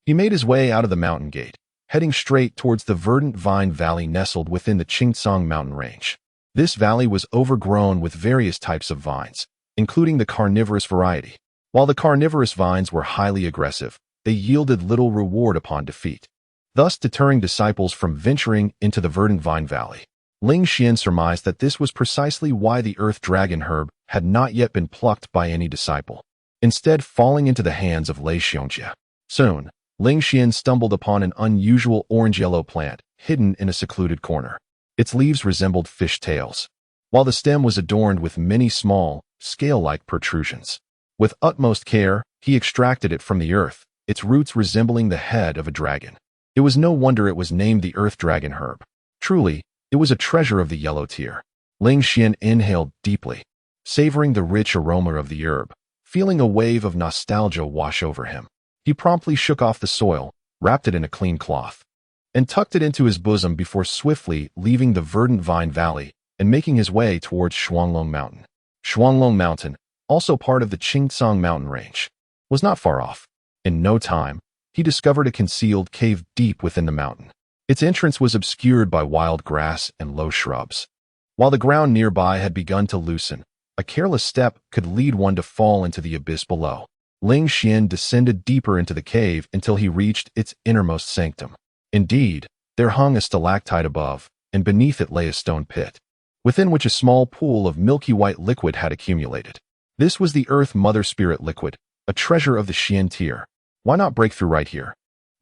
He made his way out of the mountain gate, heading straight towards the verdant vine valley nestled within the Qingtsang mountain range. This valley was overgrown with various types of vines, including the carnivorous variety. While the carnivorous vines were highly aggressive, they yielded little reward upon defeat, thus deterring disciples from venturing into the verdant vine valley. Ling Xian surmised that this was precisely why the earth dragon herb had not yet been plucked by any disciple, instead falling into the hands of Lei Xiongjia. Soon, Ling Xian stumbled upon an unusual orange-yellow plant hidden in a secluded corner. Its leaves resembled fish tails, while the stem was adorned with many small, scale-like protrusions. With utmost care, he extracted it from the earth, its roots resembling the head of a dragon. It was no wonder it was named the earth dragon herb. Truly, it was a treasure of the yellow tier. Ling Xian inhaled deeply, savoring the rich aroma of the herb, feeling a wave of nostalgia wash over him. He promptly shook off the soil, wrapped it in a clean cloth, and tucked it into his bosom before swiftly leaving the verdant vine valley and making his way towards Shuanglong Mountain. Shuanglong Mountain, also part of the Qingcang mountain range, was not far off. In no time, he discovered a concealed cave deep within the mountain. Its entrance was obscured by wild grass and low shrubs. While the ground nearby had begun to loosen, a careless step could lead one to fall into the abyss below. Ling Xian descended deeper into the cave until he reached its innermost sanctum. Indeed, there hung a stalactite above, and beneath it lay a stone pit, within which a small pool of milky white liquid had accumulated. This was the Earth Mother Spirit liquid, a treasure of the Xian tier. Why not break through right here?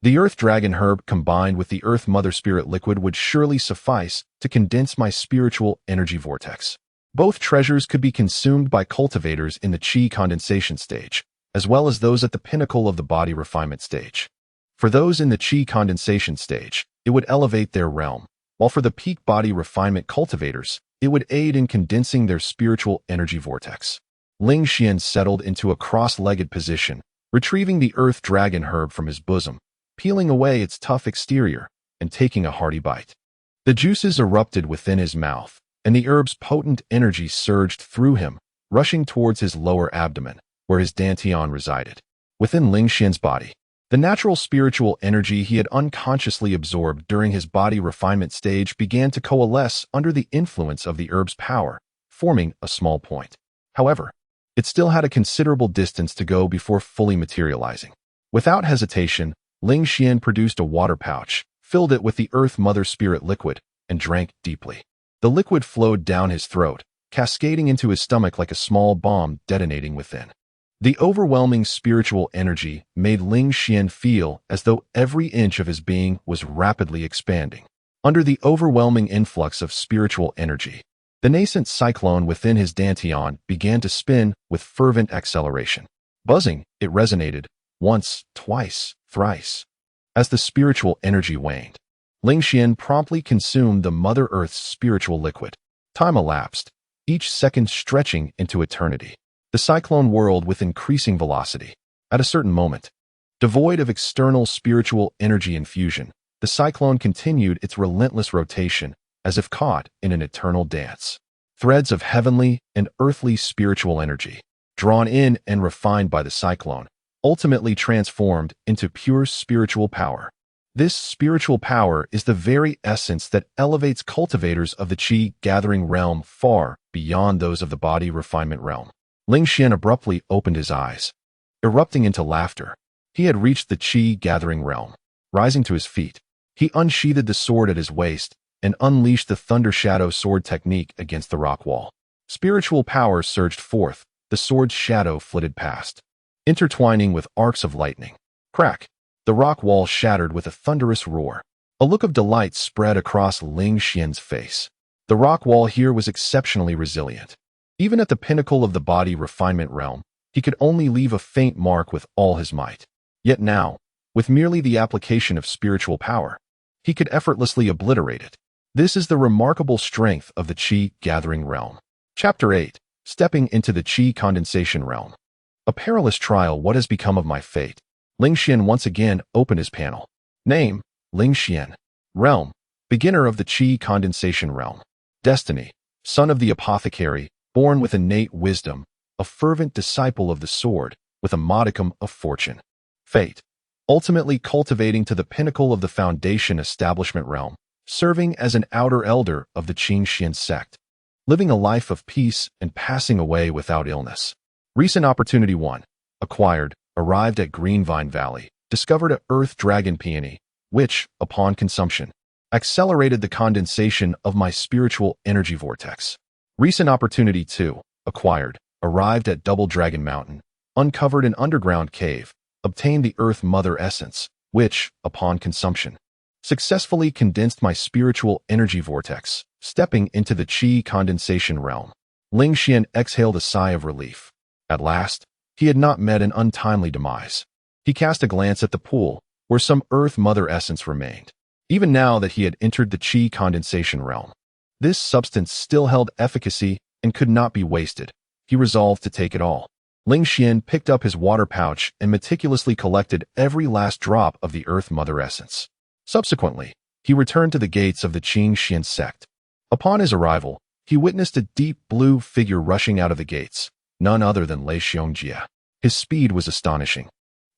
The Earth Dragon herb combined with the Earth Mother Spirit liquid would surely suffice to condense my spiritual energy vortex. Both treasures could be consumed by cultivators in the Qi condensation stage, as well as those at the pinnacle of the body refinement stage. For those in the Qi condensation stage, it would elevate their realm, while for the peak body refinement cultivators, it would aid in condensing their spiritual energy vortex. Ling Xian settled into a cross-legged position, retrieving the Earth Dragon herb from his bosom, peeling away its tough exterior, and taking a hearty bite. The juices erupted within his mouth, and the herb's potent energy surged through him, rushing towards his lower abdomen, where his dantian resided. Within Ling Xian's body, the natural spiritual energy he had unconsciously absorbed during his body refinement stage began to coalesce under the influence of the herb's power, forming a small point. However, it still had a considerable distance to go before fully materializing. Without hesitation, Ling Xian produced a water pouch, filled it with the Earth Mother Spirit liquid, and drank deeply. The liquid flowed down his throat, cascading into his stomach like a small bomb detonating within. The overwhelming spiritual energy made Ling Xian feel as though every inch of his being was rapidly expanding. Under the overwhelming influx of spiritual energy, the nascent cyclone within his dantian began to spin with fervent acceleration. Buzzing, it resonated, once, twice, thrice. As the spiritual energy waned, Ling Xian promptly consumed the Mother Earth's spiritual liquid. Time elapsed, each second stretching into eternity. The cyclone whirled with increasing velocity. At a certain moment, devoid of external spiritual energy infusion, the cyclone continued its relentless rotation as if caught in an eternal dance. Threads of heavenly and earthly spiritual energy, drawn in and refined by the cyclone, ultimately transformed into pure spiritual power. This spiritual power is the very essence that elevates cultivators of the Qi gathering realm far beyond those of the body refinement realm. Ling Xian abruptly opened his eyes, erupting into laughter. He had reached the Qi gathering realm. Rising to his feet, he unsheathed the sword at his waist and unleashed the Thunder Shadow sword technique against the rock wall. Spiritual power surged forth, the sword's shadow flitted past, intertwining with arcs of lightning. Crack! The rock wall shattered with a thunderous roar. A look of delight spread across Ling Xian's face. The rock wall here was exceptionally resilient. Even at the pinnacle of the body refinement realm, he could only leave a faint mark with all his might. Yet now, with merely the application of spiritual power, he could effortlessly obliterate it. This is the remarkable strength of the Qi gathering realm. Chapter 8. Stepping into the Qi condensation realm. A perilous trial. What has become of my fate? Ling Xian once again opened his panel. Name, Ling Xian. Realm, beginner of the Qi condensation realm. Destiny, son of the apothecary, born with innate wisdom, a fervent disciple of the sword, with a modicum of fortune. Fate, ultimately cultivating to the pinnacle of the foundation establishment realm, serving as an outer elder of the Qingxian sect, living a life of peace and passing away without illness. Recent opportunity 1. Acquired, arrived at Greenvine Valley, discovered a Earth Dragon peony, which, upon consumption, accelerated the condensation of my spiritual energy vortex. Recent opportunity 2. Acquired, arrived at Double Dragon Mountain, uncovered an underground cave, obtained the Earth Mother essence, which, upon consumption, successfully condensed my spiritual energy vortex, stepping into the qi condensation realm. Ling Xian exhaled a sigh of relief. At last, he had not met an untimely demise. He cast a glance at the pool, where some Earth Mother essence remained. Even now that he had entered the qi condensation realm, this substance still held efficacy and could not be wasted. He resolved to take it all. Ling Xian picked up his water pouch and meticulously collected every last drop of the Earth Mother essence. Subsequently, he returned to the gates of the Qingxian sect. Upon his arrival, he witnessed a deep blue figure rushing out of the gates, none other than Lei Xiongjie. His speed was astonishing.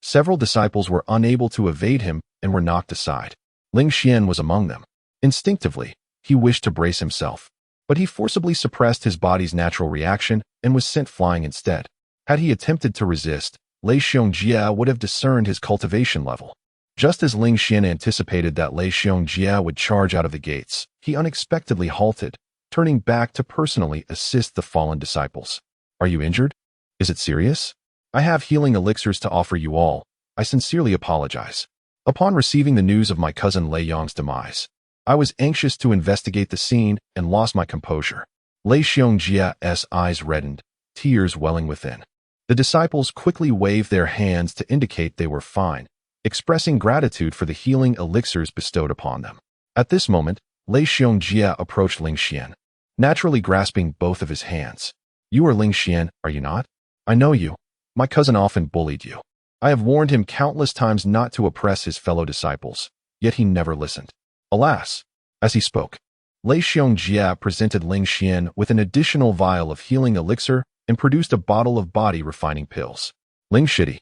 Several disciples were unable to evade him and were knocked aside. Ling Xian was among them. Instinctively, he wished to brace himself, but he forcibly suppressed his body's natural reaction and was sent flying instead. Had he attempted to resist, Lei Xiongjie would have discerned his cultivation level. Just as Ling Xian anticipated that Lei Xiongjie would charge out of the gates, he unexpectedly halted, turning back to personally assist the fallen disciples. Are you injured? Is it serious? I have healing elixirs to offer you all. I sincerely apologize. Upon receiving the news of my cousin Lei Yong's demise, I was anxious to investigate the scene and lost my composure. Lei Xiongjie's eyes reddened, tears welling within. The disciples quickly waved their hands to indicate they were fine, expressing gratitude for the healing elixirs bestowed upon them. At this moment, Lei Xiongjie approached Ling Xian, naturally grasping both of his hands. You are Ling Xian, are you not? I know you. My cousin often bullied you. I have warned him countless times not to oppress his fellow disciples, yet he never listened. Alas! As he spoke, Lei Xiongjie presented Ling Xian with an additional vial of healing elixir and produced a bottle of body refining pills. Ling Shidi,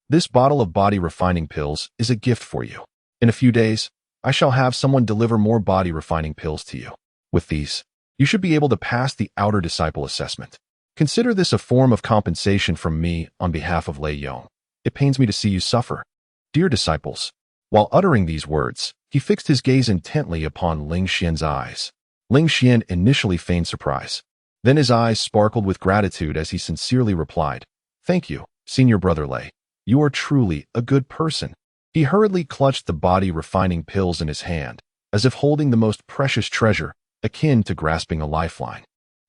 this bottle of body refining pills is a gift for you. In a few days, I shall have someone deliver more body refining pills to you. With these, you should be able to pass the outer disciple assessment. Consider this a form of compensation from me on behalf of Lei Yong. It pains me to see you suffer. Dear disciples, while uttering these words, he fixed his gaze intently upon Ling Xian's eyes. Ling Xian initially feigned surprise. Then his eyes sparkled with gratitude as he sincerely replied, Thank you, Senior Brother Lei. You are truly a good person. He hurriedly clutched the body refining pills in his hand, as if holding the most precious treasure, akin to grasping a lifeline.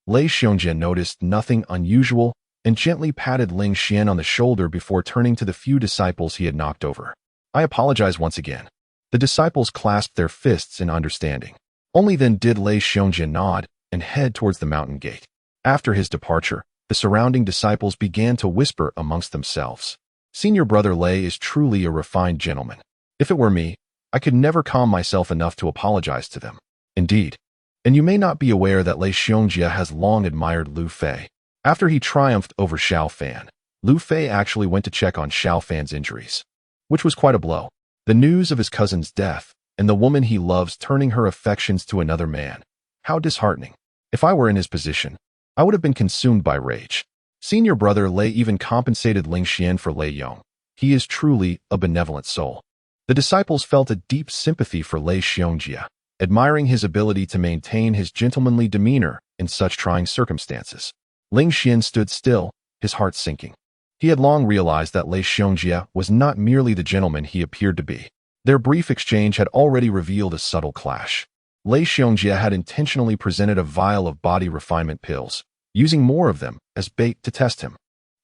Lei Xiongjian noticed nothing unusual and gently patted Ling Xian on the shoulder before turning to the few disciples he had knocked over. I apologize once again. The disciples clasped their fists in understanding. Only then did Lei Xiongjian nod and head towards the mountain gate. After his departure, the surrounding disciples began to whisper amongst themselves. Senior Brother Lei is truly a refined gentleman. If it were me, I could never calm myself enough to apologize to them. Indeed. And you may not be aware that Lei Xiongjie has long admired Lu Fei. After he triumphed over Xiao Fan, Lu Fei actually went to check on Xiao Fan's injuries, which was quite a blow. The news of his cousin's death and the woman he loves turning her affections to another man. How disheartening. If I were in his position, I would have been consumed by rage. Senior Brother Lei even compensated Ling Xian for Lei Yong. He is truly a benevolent soul. The disciples felt a deep sympathy for Lei Xiongjie, admiring his ability to maintain his gentlemanly demeanor in such trying circumstances. Ling Xian stood still, his heart sinking. He had long realized that Lei Xiongjie was not merely the gentleman he appeared to be. Their brief exchange had already revealed a subtle clash. Lei Xiongjie had intentionally presented a vial of body refinement pills, using more of them as bait to test him.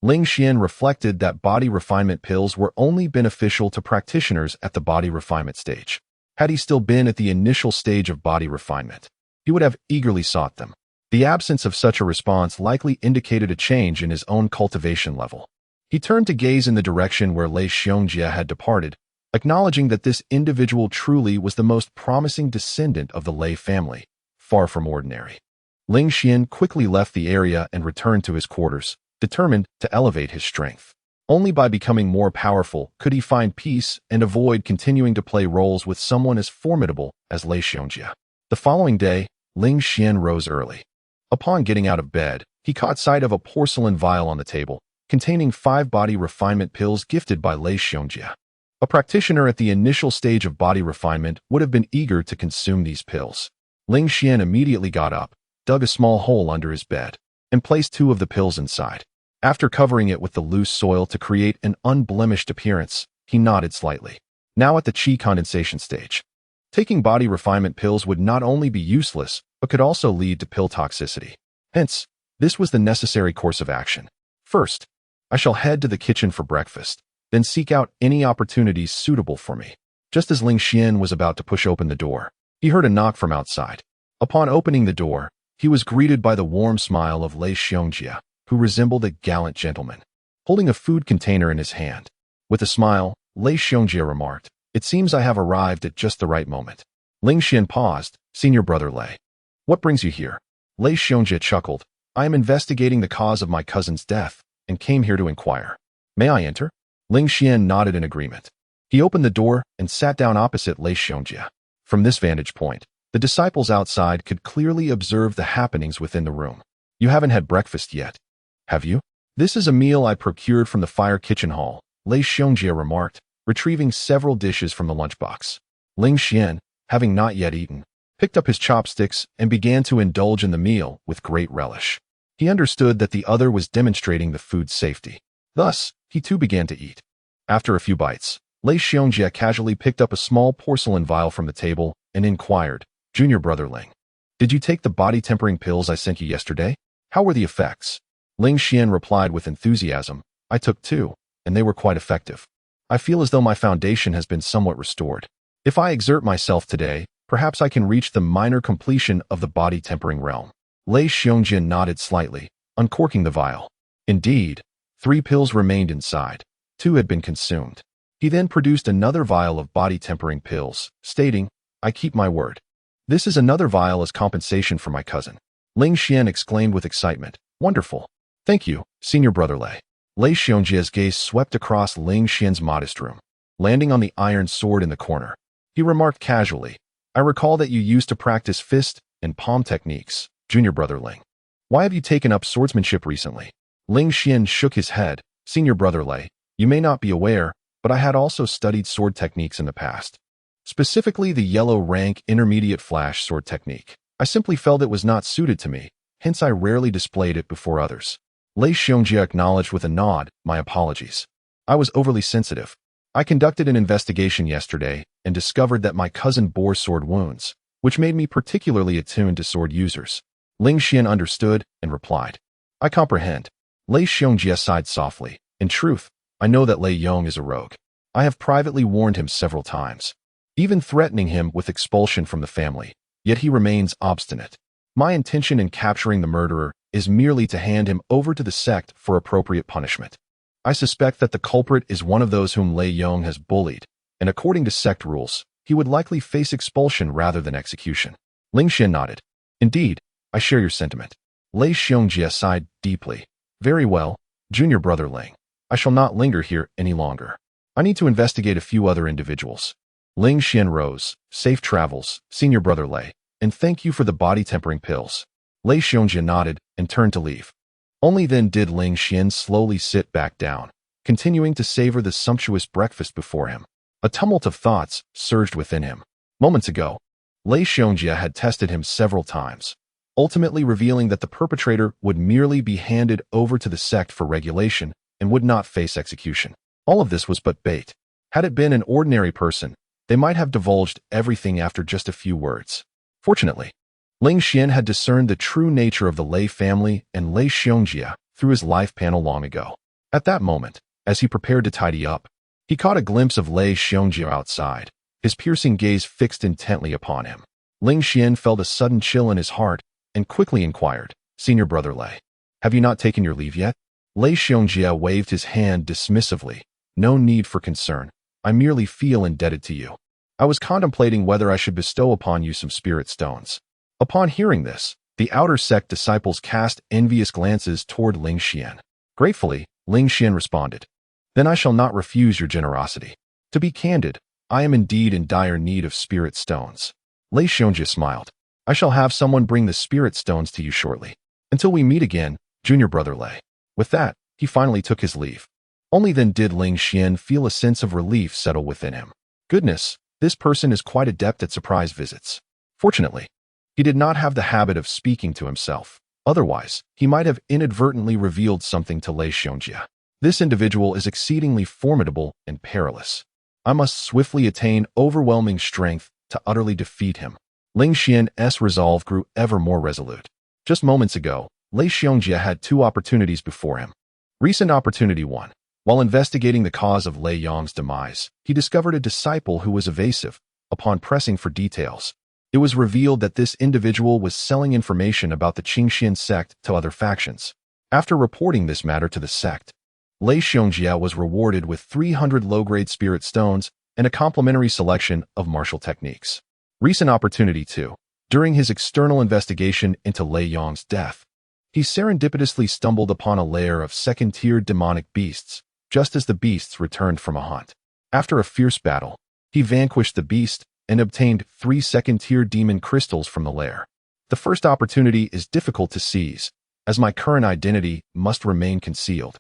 Ling Xian reflected that body refinement pills were only beneficial to practitioners at the body refinement stage. Had he still been at the initial stage of body refinement, he would have eagerly sought them. The absence of such a response likely indicated a change in his own cultivation level. He turned to gaze in the direction where Lei Xiongjie had departed, acknowledging that this individual truly was the most promising descendant of the Lei family, far from ordinary. Ling Xian quickly left the area and returned to his quarters, determined to elevate his strength. Only by becoming more powerful could he find peace and avoid continuing to play roles with someone as formidable as Lei Xiongjie. The following day, Ling Xian rose early. Upon getting out of bed, he caught sight of a porcelain vial on the table, containing 5 body refinement pills gifted by Lei Xiongjie. A practitioner at the initial stage of body refinement would have been eager to consume these pills. Ling Xian immediately got up, dug a small hole under his bed, and placed 2 of the pills inside. After covering it with the loose soil to create an unblemished appearance, he nodded slightly. Now at the qi condensation stage. Taking body refinement pills would not only be useless, but could also lead to pill toxicity. Hence, this was the necessary course of action. First, I shall head to the kitchen for breakfast, then seek out any opportunities suitable for me. Just as Ling Xian was about to push open the door, he heard a knock from outside. Upon opening the door, he was greeted by the warm smile of Lei Xiongjia, who resembled a gallant gentleman, holding a food container in his hand. With a smile, Lei Xiongjia remarked, "It seems I have arrived at just the right moment." Ling Xian paused. "Senior brother Lei, what brings you here?" Lei Xiongjia chuckled. "I am investigating the cause of my cousin's death and came here to inquire. May I enter?" Ling Xian nodded in agreement. He opened the door and sat down opposite Lei Xiongjia. From this vantage point, the disciples outside could clearly observe the happenings within the room. "You haven't had breakfast yet, have you?" "This is a meal I procured from the fire kitchen hall," Lei Xiongjia remarked, retrieving several dishes from the lunchbox. Ling Xian, having not yet eaten, picked up his chopsticks and began to indulge in the meal with great relish. He understood that the other was demonstrating the food's safety. Thus, he too began to eat. After a few bites, Lei Xiongjia casually picked up a small porcelain vial from the table and inquired, "Junior brother Ling, did you take the body-tempering pills I sent you yesterday? How were the effects?" Ling Xian replied with enthusiasm, "I took two, and they were quite effective. I feel as though my foundation has been somewhat restored. If I exert myself today, perhaps I can reach the minor completion of the body-tempering realm." Lei Xiongjia nodded slightly, uncorking the vial. Indeed, 3 pills remained inside. 2 had been consumed. He then produced another vial of body-tempering pills, stating, "I keep my word. This is another vial as compensation for my cousin." Ling Xian exclaimed with excitement, "Wonderful. Thank you, Senior Brother Lei." Lei Xiongjia's gaze swept across Ling Xian's modest room, landing on the iron sword in the corner. He remarked casually, "I recall that you used to practice fist and palm techniques, Junior Brother Ling. Why have you taken up swordsmanship recently?" Ling Xian shook his head. "Senior Brother Lei, you may not be aware, but I had also studied sword techniques in the past. Specifically the yellow rank intermediate flash sword technique. I simply felt it was not suited to me, hence I rarely displayed it before others." Lei Xiongjia acknowledged with a nod, "My apologies. I was overly sensitive. I conducted an investigation yesterday and discovered that my cousin bore sword wounds, which made me particularly attuned to sword users." Ling Xian understood and replied, "I comprehend." Lei Xiongjia sighed softly. "In truth, I know that Lei Yong is a rogue. I have privately warned him several times, even threatening him with expulsion from the family, yet he remains obstinate. My intention in capturing the murderer is merely to hand him over to the sect for appropriate punishment. I suspect that the culprit is one of those whom Lei Yong has bullied, and according to sect rules, he would likely face expulsion rather than execution." Ling Xian nodded. "Indeed, I share your sentiment." Lei Xiongjia sighed deeply. "Very well, Junior Brother Ling. I shall not linger here any longer. I need to investigate a few other individuals." Ling Xian rose. "Safe travels, Senior Brother Lei, and thank you for the body-tempering pills." Lei Xiongjia nodded and turned to leave. Only then did Ling Xian slowly sit back down, continuing to savor the sumptuous breakfast before him. A tumult of thoughts surged within him. Moments ago, Lei Xiongjia had tested him several times, ultimately revealing that the perpetrator would merely be handed over to the sect for regulation and would not face execution. All of this was but bait. Had it been an ordinary person, they might have divulged everything after just a few words. Fortunately, Ling Xian had discerned the true nature of the Lei family and Lei Xiongjia through his life panel long ago. At that moment, as he prepared to tidy up, he caught a glimpse of Lei Xiongjia outside, his piercing gaze fixed intently upon him. Ling Xian felt a sudden chill in his heart and quickly inquired, "Senior Brother Lei, have you not taken your leave yet?" Lei Xiongjia waved his hand dismissively. "No need for concern. I merely feel indebted to you. I was contemplating whether I should bestow upon you some spirit stones." Upon hearing this, the outer sect disciples cast envious glances toward Ling Xian. Gratefully, Ling Xian responded, "Then I shall not refuse your generosity. To be candid, I am indeed in dire need of spirit stones." Lei Xiongjia smiled. "I shall have someone bring the spirit stones to you shortly. Until we meet again, Junior Brother Lei." With that, he finally took his leave. Only then did Ling Xian feel a sense of relief settle within him. Goodness, this person is quite adept at surprise visits. Fortunately, he did not have the habit of speaking to himself. Otherwise, he might have inadvertently revealed something to Lei Xiongjia. This individual is exceedingly formidable and perilous. I must swiftly attain overwhelming strength to utterly defeat him. Ling Xian's resolve grew ever more resolute. Just moments ago, Lei Xiongjie had two opportunities before him. Recent opportunity 1. While investigating the cause of Lei Yong's demise, he discovered a disciple who was evasive. Upon pressing for details, it was revealed that this individual was selling information about the Qingxian sect to other factions. After reporting this matter to the sect, Lei Xiongjie was rewarded with 300 low-grade spirit stones and a complimentary selection of martial techniques. Recent opportunity 2. During his external investigation into Lei Yong's death, he serendipitously stumbled upon a lair of second-tier demonic beasts, just as the beasts returned from a hunt. After a fierce battle, he vanquished the beast and obtained 3 second-tier demon crystals from the lair. The first opportunity is difficult to seize, as my current identity must remain concealed.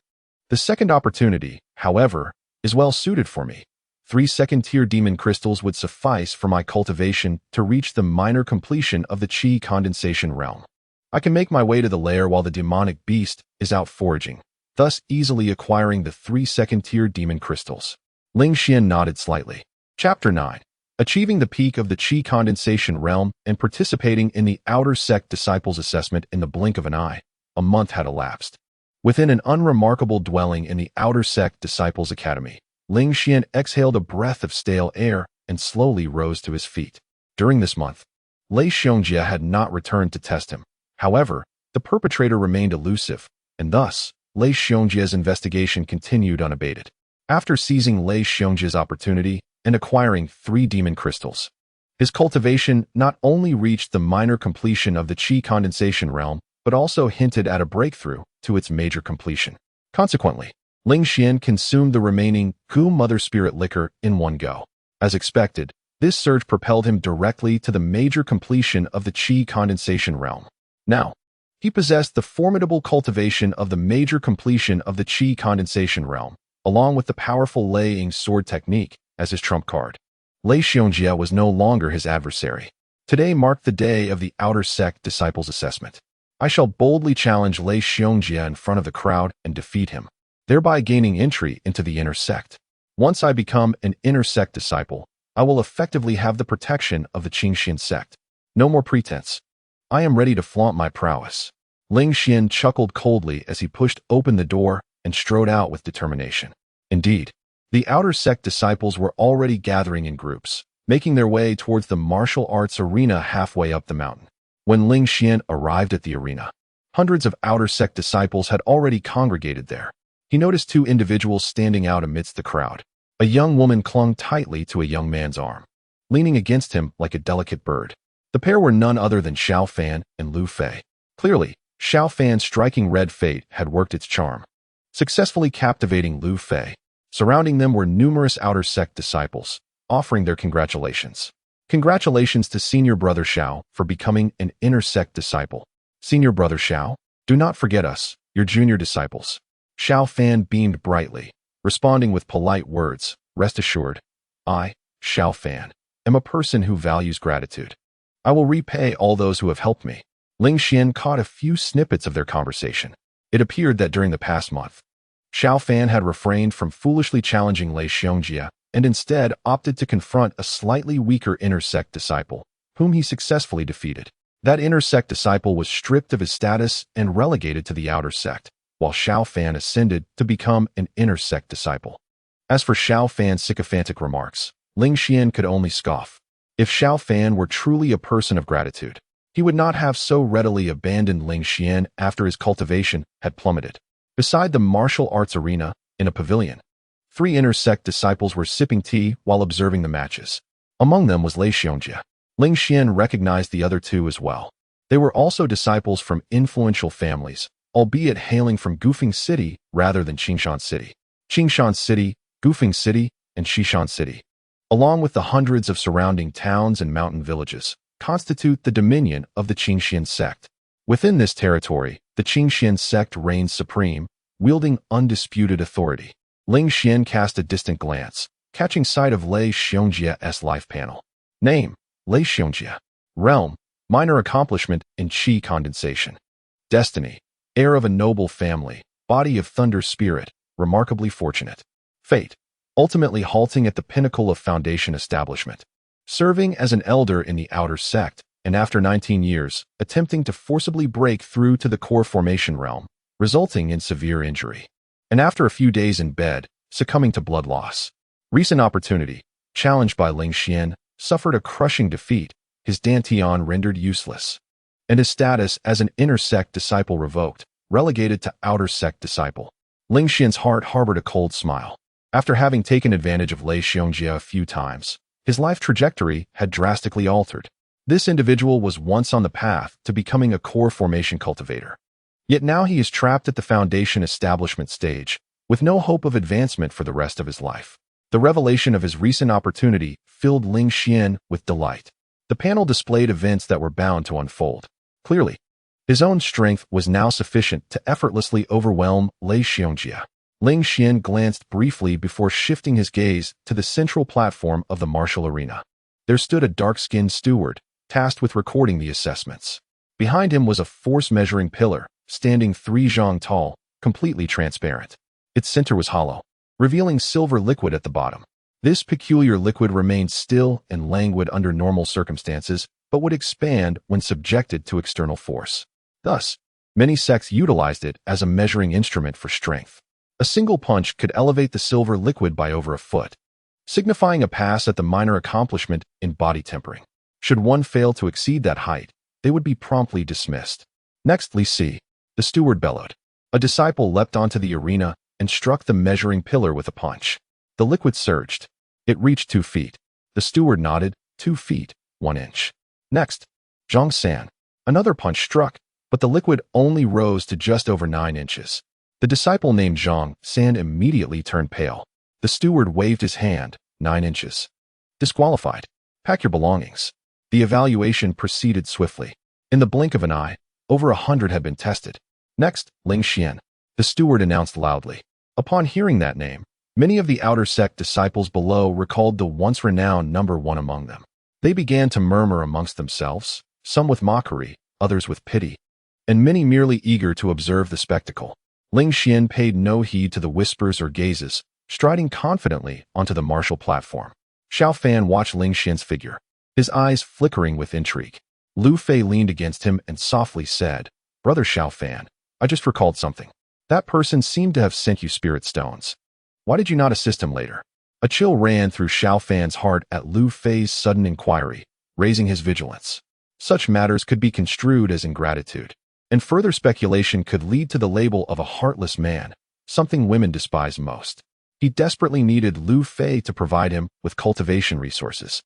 The second opportunity, however, is well suited for me. 3 second-tier demon crystals would suffice for my cultivation to reach the minor completion of the Qi condensation realm. I can make my way to the lair while the demonic beast is out foraging, thus easily acquiring the 3 second-tier demon crystals. Ling Xian nodded slightly. Chapter 9. Achieving the peak of the Qi condensation realm and participating in the Outer Sect Disciples Assessment in the blink of an eye. A month had elapsed. Within an unremarkable dwelling in the Outer Sect Disciples Academy, Ling Xian exhaled a breath of stale air and slowly rose to his feet. During this month, Lei Xiongjie had not returned to test him. However, the perpetrator remained elusive, and thus, Lei Xiongjia's investigation continued unabated. After seizing Lei Xiongjia's opportunity and acquiring 3 demon crystals, his cultivation not only reached the minor completion of the Qi condensation realm, but also hinted at a breakthrough to its major completion. Consequently, Ling Xian consumed the remaining Gu Mother Spirit liquor in one go. As expected, this surge propelled him directly to the major completion of the Qi condensation realm. Now, he possessed the formidable cultivation of the major completion of the Qi condensation realm, along with the powerful Lei Ying sword technique as his trump card. Lei Xiongjie was no longer his adversary. Today marked the day of the Outer Sect Disciples Assessment. I shall boldly challenge Lei Xiongjie in front of the crowd and defeat him, thereby gaining entry into the inner sect. Once I become an inner sect disciple, I will effectively have the protection of the Qingxian sect. No more pretense. I am ready to flaunt my prowess. Ling Xian chuckled coldly as he pushed open the door and strode out with determination. Indeed, the Outer Sect disciples were already gathering in groups, making their way towards the martial arts arena halfway up the mountain. When Ling Xian arrived at the arena, hundreds of Outer Sect disciples had already congregated there. He noticed 2 individuals standing out amidst the crowd. A young woman clung tightly to a young man's arm, leaning against him like a delicate bird. The pair were none other than Xiao Fan and Lu Fei. Clearly, Xiao Fan's striking red fate had worked its charm, successfully captivating Lu Fei. Surrounding them were numerous Outer Sect disciples, offering their congratulations. Congratulations to Senior Brother Xiao for becoming an Inner Sect disciple. Senior Brother Xiao, do not forget us, your junior disciples. Xiao Fan beamed brightly, responding with polite words. Rest assured, I, Xiao Fan, am a person who values gratitude. I will repay all those who have helped me. Ling Xian caught a few snippets of their conversation. It appeared that during the past month, Xiao Fan had refrained from foolishly challenging Lei Xiongjie and instead opted to confront a slightly weaker Inner Sect disciple, whom he successfully defeated. That Inner Sect disciple was stripped of his status and relegated to the Outer Sect, while Xiao Fan ascended to become an Inner Sect disciple. As for Xiao Fan's sycophantic remarks, Ling Xian could only scoff. If Xiao Fan were truly a person of gratitude, he would not have so readily abandoned Ling Xian after his cultivation had plummeted. Beside the martial arts arena, in a pavilion, 3 Inner Sect disciples were sipping tea while observing the matches. Among them was Lei Xiongjie. Ling Xian recognized the other 2 as well. They were also disciples from influential families, albeit hailing from Gufeng City rather than Qingshan City. Qingshan City, Gufeng City, and Xishan City, along with the hundreds of surrounding towns and mountain villages, constitute the dominion of the Qingxian sect. Within this territory, the Qingxian sect reigns supreme, wielding undisputed authority. Ling Xian cast a distant glance, catching sight of Lei Xiongjie's life panel. Name: Lei Xiongjie. Realm: minor accomplishment in Qi condensation. Destiny: heir of a noble family, body of thunder spirit, remarkably fortunate. Fate: ultimately halting at the pinnacle of foundation establishment. serving as an elder in the outer sect, and after 19 years, attempting to forcibly break through to the core formation realm, resulting in severe injury. And after a few days in bed, succumbing to blood loss. Recent opportunity, challenged by Ling Xian, suffered a crushing defeat, his dantian rendered useless, and his status as an inner sect disciple revoked, relegated to outer sect disciple. Ling Xian's heart harbored a cold smile. After having taken advantage of Lei Xiongjie a few times, his life trajectory had drastically altered. This individual was once on the path to becoming a core formation cultivator. Yet now he is trapped at the foundation establishment stage, with no hope of advancement for the rest of his life. The revelation of his recent opportunity filled Ling Xian with delight. The panel displayed events that were bound to unfold. Clearly, his own strength was now sufficient to effortlessly overwhelm Lei Xiongjie. Ling Xian glanced briefly before shifting his gaze to the central platform of the martial arena. There stood a dark-skinned steward, tasked with recording the assessments. Behind him was a force-measuring pillar, standing 3 zhang tall, completely transparent. Its center was hollow, revealing silver liquid at the bottom. This peculiar liquid remained still and languid under normal circumstances, but would expand when subjected to external force. Thus, many sects utilized it as a measuring instrument for strength. A single punch could elevate the silver liquid by over a foot, signifying a pass at the minor accomplishment in body tempering. Should one fail to exceed that height, they would be promptly dismissed. Next, Li Si, the steward bellowed. A disciple leapt onto the arena and struck the measuring pillar with a punch. The liquid surged. It reached 2 feet. The steward nodded, 2 feet, 1 inch. Next, Zhang San. Another punch struck, but the liquid only rose to just over 9 inches. The disciple named Zhang San immediately turned pale. The steward waved his hand, 9 inches. Disqualified. Pack your belongings. The evaluation proceeded swiftly. In the blink of an eye, over 100 had been tested. Next, Ling Xian. The steward announced loudly. Upon hearing that name, many of the outer sect disciples below recalled the once renowned number 1 among them. They began to murmur amongst themselves, some with mockery, others with pity, and many merely eager to observe the spectacle. Ling Xian paid no heed to the whispers or gazes, striding confidently onto the martial platform. Xiao Fan watched Ling Xian's figure, his eyes flickering with intrigue. Lu Fei leaned against him and softly said, "Brother Xiao Fan, I just recalled something. That person seemed to have sent you spirit stones. Why did you not assist him later?" A chill ran through Xiao Fan's heart at Lu Fei's sudden inquiry, raising his vigilance. Such matters could be construed as ingratitude, and further speculation could lead to the label of a heartless man, something women despise most. He desperately needed Lu Fei to provide him with cultivation resources.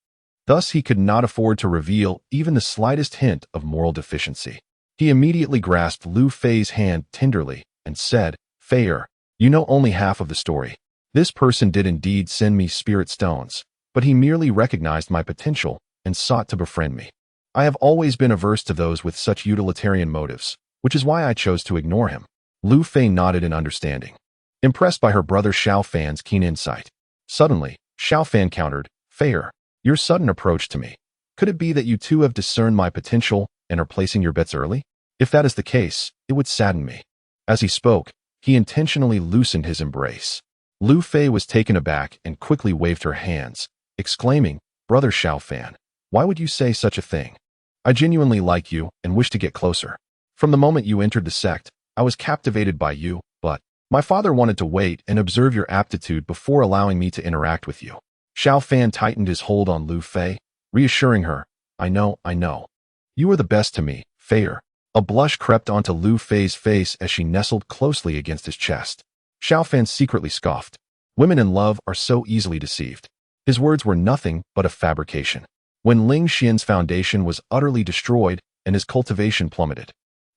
Thus, he could not afford to reveal even the slightest hint of moral deficiency. He immediately grasped Lu Fei's hand tenderly and said, "Feier, you know only half of the story. This person did indeed send me spirit stones, but he merely recognized my potential and sought to befriend me. I have always been averse to those with such utilitarian motives, which is why I chose to ignore him." Lu Fei nodded in understanding, impressed by her brother Xiao Fan's keen insight. Suddenly, Xiao Fan countered, "Feier, your sudden approach to me. Could it be that you too have discerned my potential and are placing your bets early? If that is the case, it would sadden me." As he spoke, he intentionally loosened his embrace. Lu Fei was taken aback and quickly waved her hands, exclaiming, "Brother Xiao Fan, why would you say such a thing? I genuinely like you and wish to get closer. From the moment you entered the sect, I was captivated by you, but my father wanted to wait and observe your aptitude before allowing me to interact with you." Xiao Fan tightened his hold on Lu Fei, reassuring her, I know. You are the best to me, Feier." A blush crept onto Lu Fei's face as she nestled closely against his chest. Xiao Fan secretly scoffed. Women in love are so easily deceived. His words were nothing but a fabrication. When Ling Xian's foundation was utterly destroyed and his cultivation plummeted,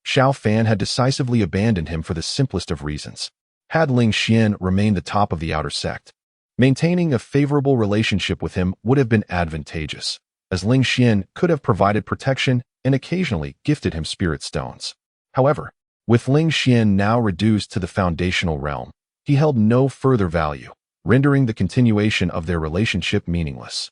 Xiao Fan had decisively abandoned him for the simplest of reasons. Had Ling Xian remained the top of the outer sect, maintaining a favorable relationship with him would have been advantageous, as Ling Xian could have provided protection and occasionally gifted him spirit stones. However, with Ling Xian now reduced to the foundational realm, he held no further value, rendering the continuation of their relationship meaningless.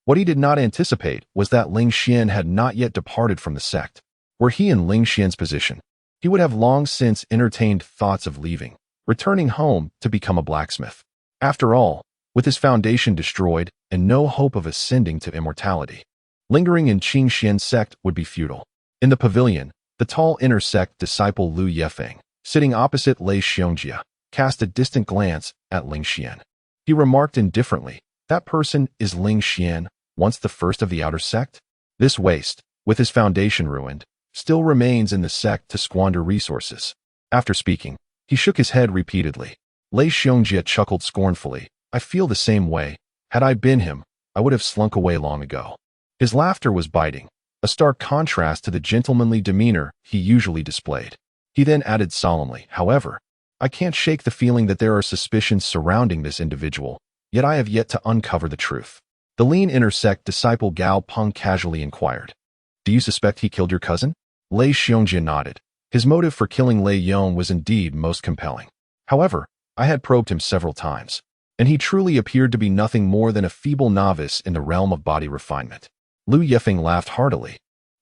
What he did not anticipate was that Ling Xian had not yet departed from the sect. Were he in Ling Xian's position, he would have long since entertained thoughts of leaving, returning home to become a blacksmith. After all, with his foundation destroyed and no hope of ascending to immortality. Lingering in Qing Xian sect would be futile. In the pavilion, the tall inner sect disciple Lu Yefeng, sitting opposite Lei Xiongjia, cast a distant glance at Ling Xian. He remarked indifferently, "That person is Ling Xian, once the first of the outer sect? This waste, with his foundation ruined, still remains in the sect to squander resources." After speaking, he shook his head repeatedly. Lei Xiongjia chuckled scornfully. "I feel the same way. Had I been him, I would have slunk away long ago." His laughter was biting, a stark contrast to the gentlemanly demeanor he usually displayed. He then added solemnly, "However, I can't shake the feeling that there are suspicions surrounding this individual, yet I have yet to uncover the truth." The lean inner sect disciple Gao Peng casually inquired, "Do you suspect he killed your cousin?" Lei Xiongjia nodded. His motive for killing Lei Yong was indeed most compelling. However, I had probed him several times, and he truly appeared to be nothing more than a feeble novice in the realm of body refinement. Lu Yefeng laughed heartily,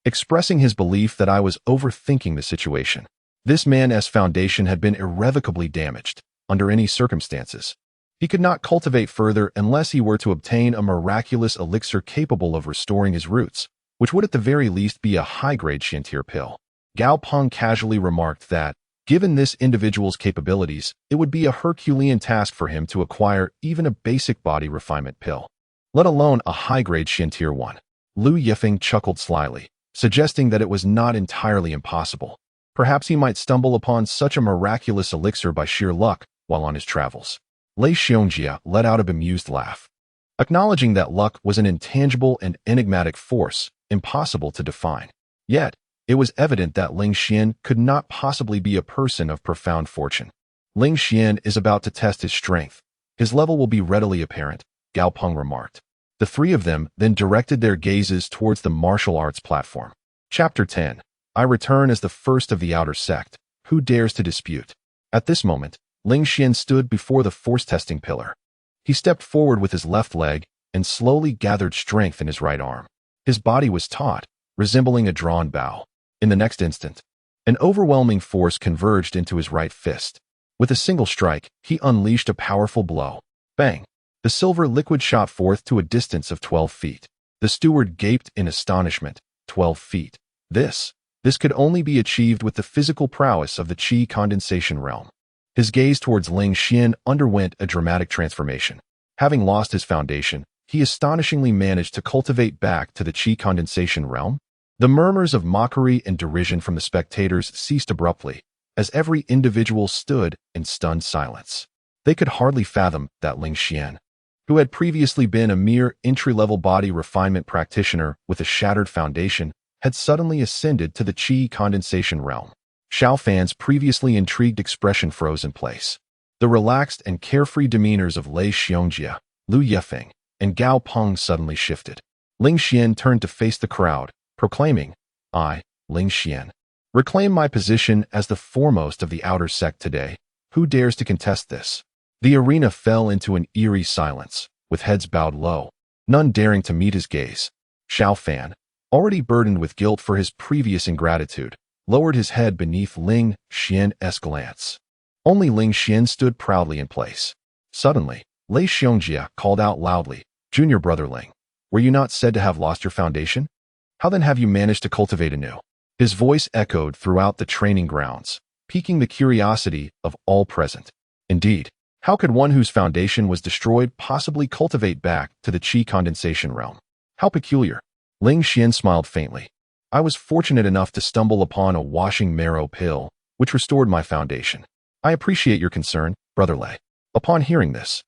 expressing his belief that I was overthinking the situation. This man's foundation had been irrevocably damaged, under any circumstances. He could not cultivate further unless he were to obtain a miraculous elixir capable of restoring his roots, which would at the very least be a high-grade Shantir pill. Gao Peng casually remarked that, given this individual's capabilities, it would be a Herculean task for him to acquire even a basic body refinement pill, let alone a high-grade Shantir one. Lu Yefeng chuckled slyly, suggesting that it was not entirely impossible. Perhaps he might stumble upon such a miraculous elixir by sheer luck while on his travels. Lei Xiongjia let out a bemused laugh, acknowledging that luck was an intangible and enigmatic force, impossible to define. Yet, it was evident that Ling Xian could not possibly be a person of profound fortune. Ling Xian is about to test his strength. His level will be readily apparent, Gao Peng remarked. The three of them then directed their gazes towards the martial arts platform. Chapter 10. I return as the first of the outer sect. Who dares to dispute? At this moment, Ling Xian stood before the force-testing pillar. He stepped forward with his left leg and slowly gathered strength in his right arm. His body was taut, resembling a drawn bow. In the next instant, an overwhelming force converged into his right fist. With a single strike, he unleashed a powerful blow. Bang! The silver liquid shot forth to a distance of 12 feet. The steward gaped in astonishment. 12 feet. This could only be achieved with the physical prowess of the Qi condensation realm. His gaze towards Ling Xian underwent a dramatic transformation. Having lost his foundation, he astonishingly managed to cultivate back to the Qi condensation realm. The murmurs of mockery and derision from the spectators ceased abruptly, as every individual stood in stunned silence. They could hardly fathom that Ling Xian, who had previously been a mere entry-level body refinement practitioner with a shattered foundation, had suddenly ascended to the Qi condensation realm. Xiao Fan's previously intrigued expression froze in place. The relaxed and carefree demeanors of Lei Xiongjia, Lu Yefeng, and Gao Peng suddenly shifted. Ling Xian turned to face the crowd, proclaiming, "I, Ling Xian, reclaim my position as the foremost of the outer sect today. Who dares to contest this?" The arena fell into an eerie silence, with heads bowed low, none daring to meet his gaze. Xiao Fan, already burdened with guilt for his previous ingratitude, lowered his head beneath Ling Xian's glance. Only Ling Xian stood proudly in place. Suddenly, Lei Xiongjia called out loudly, "Junior brother Ling, were you not said to have lost your foundation? How then have you managed to cultivate anew?" His voice echoed throughout the training grounds, piquing the curiosity of all present. Indeed, how could one whose foundation was destroyed possibly cultivate back to the Qi condensation realm? How peculiar. Ling Xian smiled faintly. "I was fortunate enough to stumble upon a washing marrow pill, which restored my foundation. I appreciate your concern, brother Lei." Upon hearing this,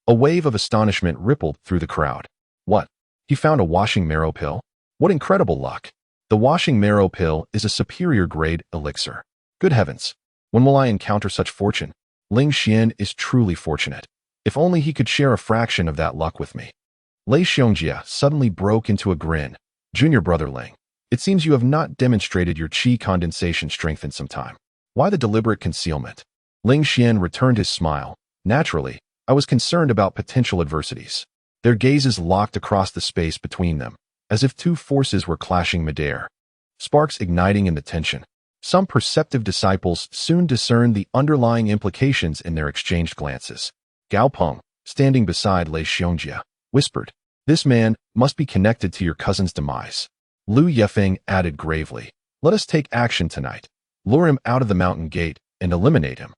a wave of astonishment rippled through the crowd. What? He found a washing marrow pill? What incredible luck! The washing marrow pill is a superior grade elixir. Good heavens! When will I encounter such fortune? Ling Xian is truly fortunate. If only he could share a fraction of that luck with me. Lei Xiongjia suddenly broke into a grin. "Junior brother Ling, it seems you have not demonstrated your Qi condensation strength in some time. Why the deliberate concealment?" Ling Xian returned his smile. "Naturally, I was concerned about potential adversities." Their gazes locked across the space between them, as if two forces were clashing midair, sparks igniting in the tension. Some perceptive disciples soon discerned the underlying implications in their exchanged glances. Gao Peng, standing beside Lei Xiongjia, whispered, This man must be connected to your cousin's demise. Lu Yefeng added gravely. Let us take action tonight. Lure him out of the mountain gate and eliminate him.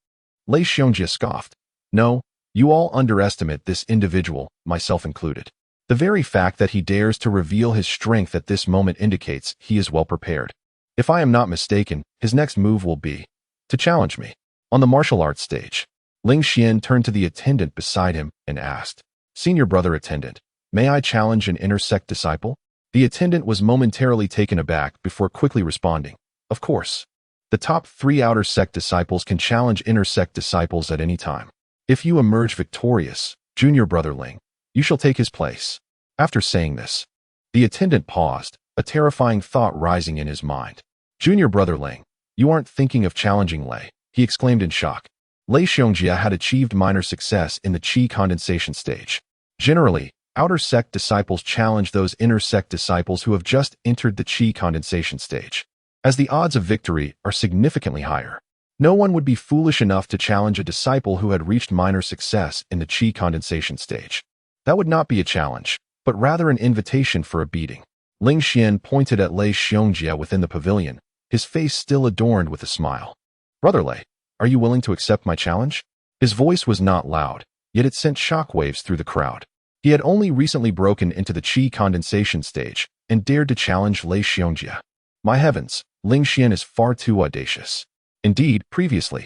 Lei Xiongjia scoffed. No, you all underestimate this individual, myself included. The very fact that he dares to reveal his strength at this moment indicates he is well prepared. If I am not mistaken, his next move will be to challenge me. On the martial arts stage, Ling Xian turned to the attendant beside him and asked, Senior brother attendant, may I challenge an inner sect disciple? The attendant was momentarily taken aback before quickly responding, Of course. The top 3 outer sect disciples can challenge inner sect disciples at any time. If you emerge victorious, junior brother Ling, you shall take his place. After saying this, the attendant paused, a terrifying thought rising in his mind. Junior brother Ling, you aren't thinking of challenging Lei, he exclaimed in shock. Lei Xiongjia had achieved minor success in the qi condensation stage. Generally, outer sect disciples challenge those inner sect disciples who have just entered the qi condensation stage, as the odds of victory are significantly higher. No one would be foolish enough to challenge a disciple who had reached minor success in the qi condensation stage. That would not be a challenge, but rather an invitation for a beating. Ling Xian pointed at Lei Xiongjia within the pavilion, his face still adorned with a smile. Brother Lei, are you willing to accept my challenge? His voice was not loud, yet it sent shockwaves through the crowd. He had only recently broken into the qi condensation stage and dared to challenge Lei Xiongjia. My heavens, Ling Xian is far too audacious. Indeed, previously,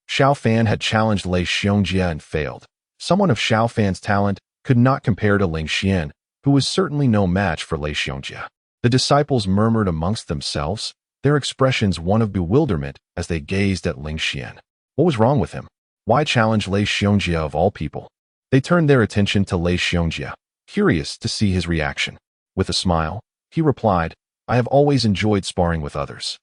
Xiao Fan had challenged Lei Xiongjia and failed. Someone of Xiao Fan's talent could not compare to Ling Xian, who was certainly no match for Lei Xiongjia. The disciples murmured amongst themselves, their expressions one of bewilderment as they gazed at Ling Xian. What was wrong with him? Why challenge Lei Xiongjia of all people? They turned their attention to Lei Xiongjia, curious to see his reaction. With a smile, he replied, I have always enjoyed sparring with others.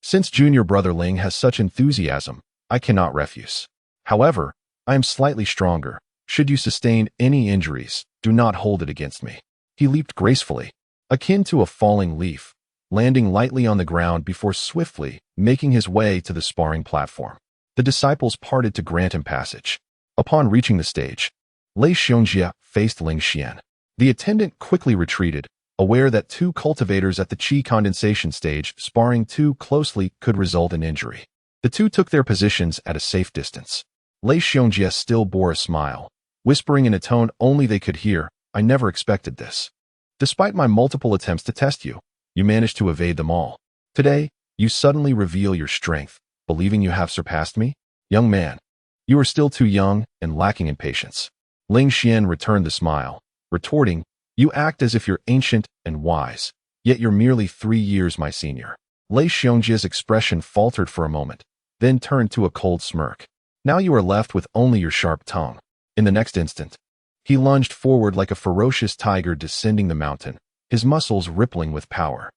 Since junior brother Ling has such enthusiasm, I cannot refuse. However, I am slightly stronger. Should you sustain any injuries, do not hold it against me. He leaped gracefully, akin to a falling leaf, landing lightly on the ground before swiftly making his way to the sparring platform. The disciples parted to grant him passage. Upon reaching the stage, Lei Xiongjia faced Ling Xian. The attendant quickly retreated, aware that 2 cultivators at the qi condensation stage sparring too closely could result in injury. The 2 took their positions at a safe distance. Lei Xiongjia still bore a smile, whispering in a tone only they could hear, I never expected this. Despite my multiple attempts to test you, you managed to evade them all. Today, you suddenly reveal your strength, believing you have surpassed me? Young man, you are still too young and lacking in patience. Ling Xian returned the smile, retorting, You act as if you're ancient and wise, yet you're merely 3 years my senior. Lei Xiongjia's expression faltered for a moment, then turned to a cold smirk. Now you are left with only your sharp tongue. In the next instant, he lunged forward like a ferocious tiger descending the mountain, his muscles rippling with power.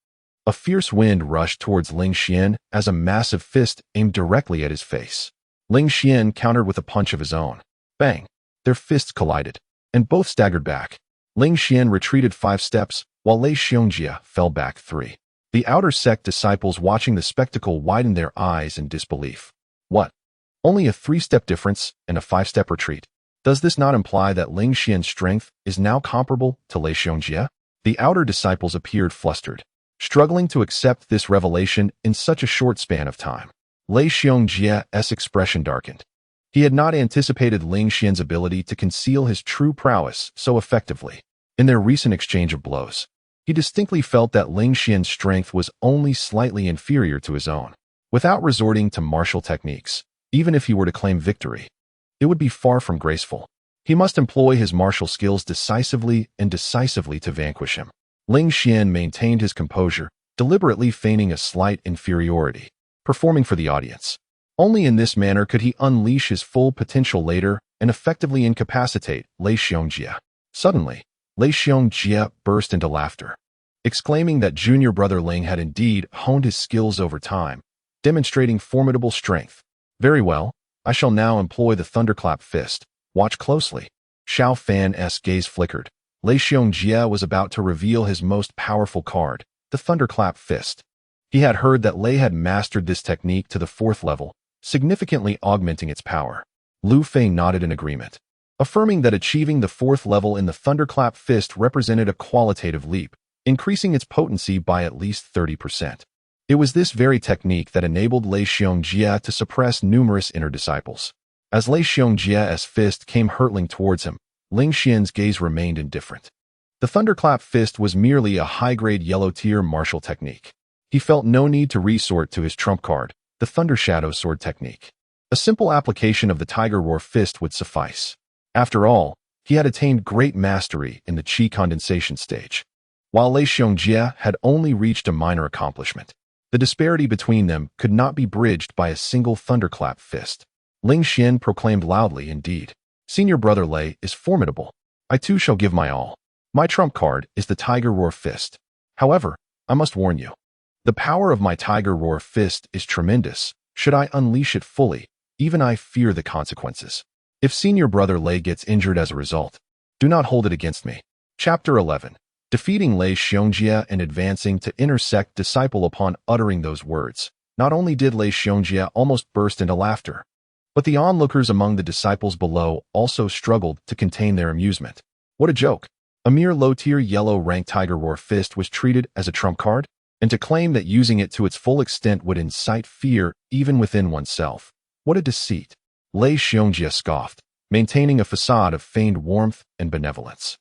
A fierce wind rushed towards Ling Xian as a massive fist aimed directly at his face. Ling Xian countered with a punch of his own. Bang! Their fists collided, and both staggered back. Ling Xian retreated 5 steps, while Lei Xiongjia fell back 3. The outer sect disciples watching the spectacle widened their eyes in disbelief. What? Only a 3-step difference and a 5-step retreat. Does this not imply that Ling Xian's strength is now comparable to Lei Xiongjia? The outer disciples appeared flustered, struggling to accept this revelation in such a short span of time. Lei Xiongjia's expression darkened. He had not anticipated Ling Xian's ability to conceal his true prowess so effectively. In their recent exchange of blows, he distinctly felt that Ling Xian's strength was only slightly inferior to his own. Without resorting to martial techniques, even if he were to claim victory, it would be far from graceful. He must employ his martial skills decisively to vanquish him. Ling Xian maintained his composure, deliberately feigning a slight inferiority, performing for the audience. Only in this manner could he unleash his full potential later and effectively incapacitate Lei Xiongjia. Suddenly, Lei Xiongjia burst into laughter, exclaiming that junior brother Ling had indeed honed his skills over time, demonstrating formidable strength. Very well, I shall now employ the thunderclap fist. Watch closely. Xiao Fan's gaze flickered. Lei Xiongjia was about to reveal his most powerful card, the thunderclap fist. He had heard that Lei had mastered this technique to the 4th level, significantly augmenting its power. Lu Fei nodded in agreement. affirming that achieving the fourth level in the Thunderclap Fist represented a qualitative leap, increasing its potency by at least 30%. It was this very technique that enabled Lei Xiongjie to suppress numerous inner disciples. As Lei Xiongjie's fist came hurtling towards him, Ling Xian's gaze remained indifferent. The Thunderclap Fist was merely a high-grade yellow-tier martial technique. He felt no need to resort to his trump card, the Thunder Shadow Sword technique. A simple application of the Tiger Roar Fist would suffice. After all, he had attained great mastery in the Qi condensation stage, while Lei Xiongjie had only reached a minor accomplishment. The disparity between them could not be bridged by a single Thunderclap Fist. Ling Xian proclaimed loudly, "Indeed, Senior Brother Lei is formidable. I too shall give my all. My trump card is the Tiger Roar Fist. However, I must warn you. The power of my Tiger Roar Fist is tremendous. Should I unleash it fully, even I fear the consequences. If Senior Brother Lei gets injured as a result, do not hold it against me." Chapter 11. Defeating Lei Xiongjie and advancing to intersect disciple. Upon uttering those words, not only did Lei Xiongjie almost burst into laughter, but the onlookers among the disciples below also struggled to contain their amusement. What a joke! A mere low-tier yellow-rank Tiger Roar Fist was treated as a trump card, and to claim that using it to its full extent would incite fear even within oneself. What a deceit! Lei Xiongjie scoffed, maintaining a facade of feigned warmth and benevolence.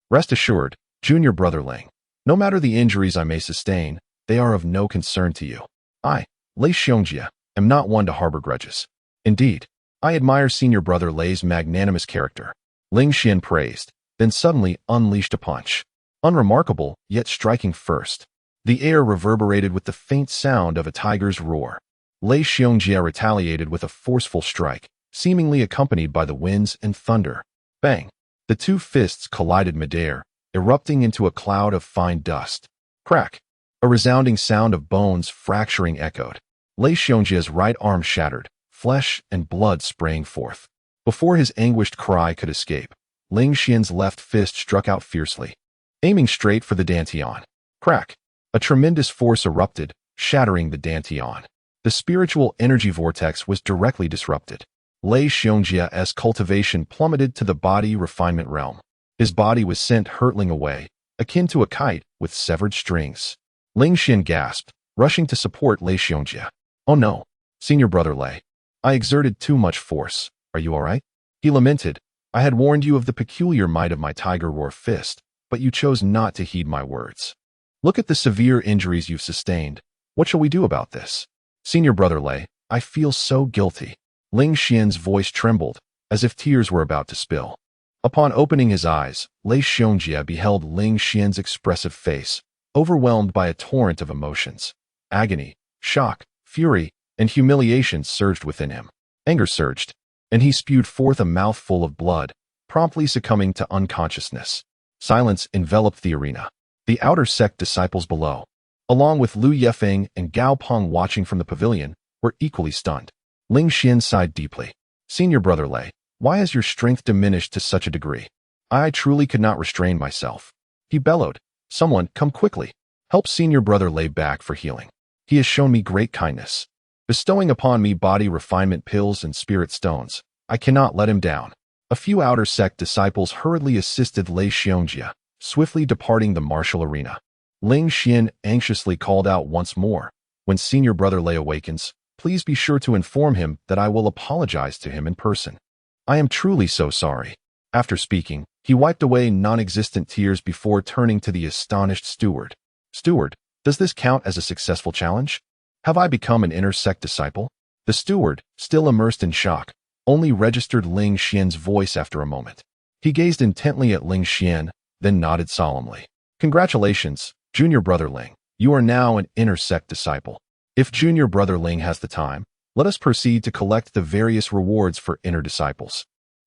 Rest assured, Junior Brother Ling, no matter the injuries I may sustain, they are of no concern to you. I, Lei Xiongjie, am not one to harbor grudges. Indeed, I admire Senior Brother Lei's magnanimous character. Ling Xian praised, then suddenly unleashed a punch. Unremarkable, yet striking first. The air reverberated with the faint sound of a tiger's roar. Lei Xiongjie retaliated with a forceful strike, seemingly accompanied by the winds and thunder. Bang! The two fists collided midair, erupting into a cloud of fine dust. Crack! A resounding sound of bones fracturing echoed. Lei Xiongjie's right arm shattered, flesh and blood spraying forth. Before his anguished cry could escape, Ling Xian's left fist struck out fiercely, aiming straight for the dantian. Crack! A tremendous force erupted, shattering the dantian. The spiritual energy vortex was directly disrupted. Lei Xiongjie's cultivation plummeted to the body refinement realm. His body was sent hurtling away, akin to a kite with severed strings. Ling Xian gasped, rushing to support Lei Xiongjie. "Oh no, Senior Brother Lei. I exerted too much force. Are you all right?" He lamented. "I had warned you of the peculiar might of my Tiger Roar Fist, but you chose not to heed my words. Look at the severe injuries you've sustained. What shall we do about this? Senior Brother Lei, I feel so guilty." Ling Xian's voice trembled, as if tears were about to spill. Upon opening his eyes, Lei Xiongjie beheld Ling Xian's expressive face, overwhelmed by a torrent of emotions. Agony, shock, fury, and humiliation surged within him. Anger surged, and he spewed forth a mouthful of blood, promptly succumbing to unconsciousness. Silence enveloped the arena. The outer sect disciples below, along with Lu Yefeng and Gao Peng watching from the pavilion, were equally stunned. Ling Xian sighed deeply. "Senior Brother Lei, why has your strength diminished to such a degree? I truly could not restrain myself." He bellowed, "Someone, come quickly. Help Senior Brother Lei back for healing. He has shown me great kindness, bestowing upon me body refinement pills and spirit stones. I cannot let him down." A few outer sect disciples hurriedly assisted Lei Xiongjie, swiftly departing the martial arena. Ling Xian anxiously called out once more, "When Senior Brother Lei awakens, please be sure to inform him that I will apologize to him in person. I am truly so sorry." After speaking, he wiped away non-existent tears before turning to the astonished steward. "Steward, does this count as a successful challenge? Have I become an inner sect disciple?" The steward, still immersed in shock, only registered Ling Xian's voice after a moment. He gazed intently at Ling Xian, then nodded solemnly. "Congratulations, Junior Brother Ling. You are now an inner sect disciple. If Junior Brother Ling has the time, let us proceed to collect the various rewards for inner disciples."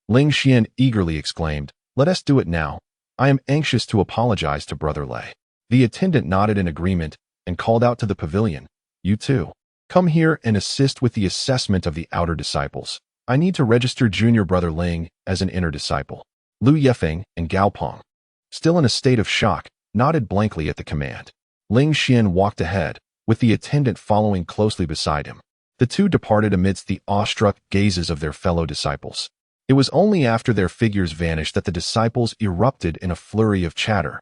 Ling Xian eagerly exclaimed, "Let us do it now. I am anxious to apologize to Brother Lei." The attendant nodded in agreement and called out to the pavilion, "You too. Come here and assist with the assessment of the outer disciples. I need to register Junior Brother Ling as an inner disciple." Lu Yefeng and Gao Peng, still in a state of shock, nodded blankly at the command. Ling Xian walked ahead, with the attendant following closely beside him. The two departed amidst the awestruck gazes of their fellow disciples. It was only after their figures vanished that the disciples erupted in a flurry of chatter.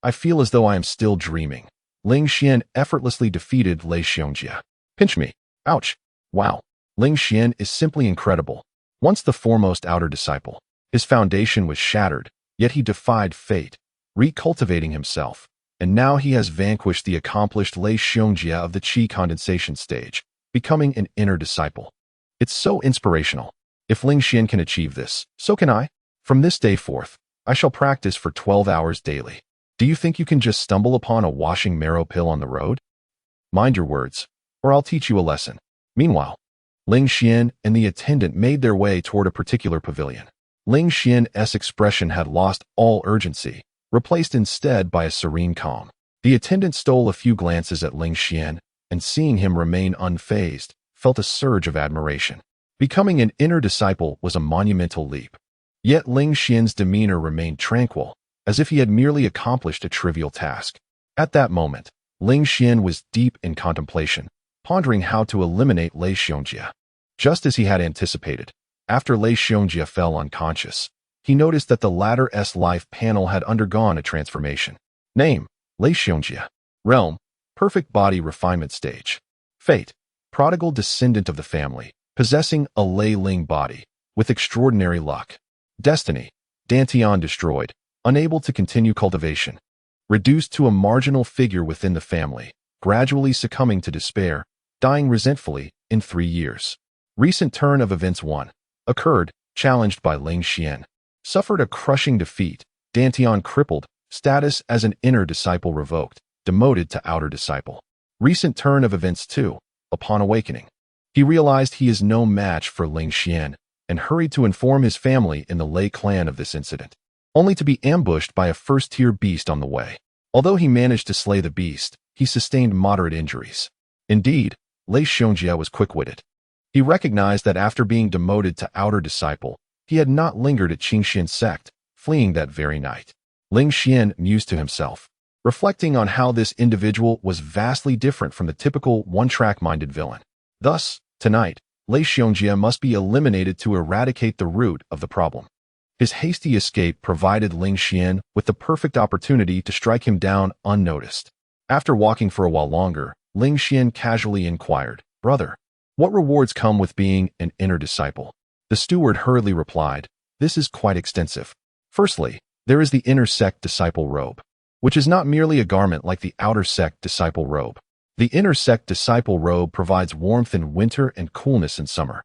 I feel as though I am still dreaming. Ling Xian effortlessly defeated Lei Xiongjia. Pinch me. Ouch. Wow. Ling Xian is simply incredible. Once the foremost outer disciple, his foundation was shattered, yet he defied fate, recultivating himself, and now he has vanquished the accomplished Lei Xiongjia of the qi condensation stage, becoming an inner disciple. It's so inspirational. If Ling Xian can achieve this, so can I. From this day forth, I shall practice for 12 hours daily. Do you think you can just stumble upon a washing marrow pill on the road? Mind your words, or I'll teach you a lesson. Meanwhile, Ling Xian and the attendant made their way toward a particular pavilion. Ling Xian's expression had lost all urgency, replaced instead by a serene calm. The attendant stole a few glances at Ling Xian, and seeing him remain unfazed, felt a surge of admiration. Becoming an inner disciple was a monumental leap. Yet Ling Xian's demeanor remained tranquil, as if he had merely accomplished a trivial task. At that moment, Ling Xian was deep in contemplation, pondering how to eliminate Lei Xiongjia. Just as he had anticipated, after Lei Xiongjia fell unconscious, he noticed that the latter's life panel had undergone a transformation. Name: Lei Xiongjia. Realm: perfect body refinement stage. Fate: prodigal descendant of the family, possessing a Lei Ling body, with extraordinary luck. Destiny: Dantian destroyed, unable to continue cultivation. Reduced to a marginal figure within the family, gradually succumbing to despair, dying resentfully in 3 years. Recent turn of events 1. Occurred, challenged by Ling Xian. Suffered a crushing defeat, Dantian crippled, status as an inner disciple revoked, demoted to outer disciple. Recent turn of events 2. Upon awakening, he realized he is no match for Ling Xian, and hurried to inform his family in the Lei clan of this incident, only to be ambushed by a first-tier beast on the way. Although he managed to slay the beast, he sustained moderate injuries. Indeed, Lei Xiongjia was quick-witted. He recognized that after being demoted to outer disciple, he had not lingered at Qingxian sect, fleeing that very night. Ling Xian mused to himself, reflecting on how this individual was vastly different from the typical one-track-minded villain. Thus, tonight, Lei Xiongjia must be eliminated to eradicate the root of the problem. His hasty escape provided Ling Xian with the perfect opportunity to strike him down unnoticed. After walking for a while longer, Ling Xian casually inquired, "Brother, what rewards come with being an inner disciple?" The steward hurriedly replied, "This is quite extensive. Firstly, there is the inner sect disciple robe, which is not merely a garment like the outer sect disciple robe. The inner sect disciple robe provides warmth in winter and coolness in summer,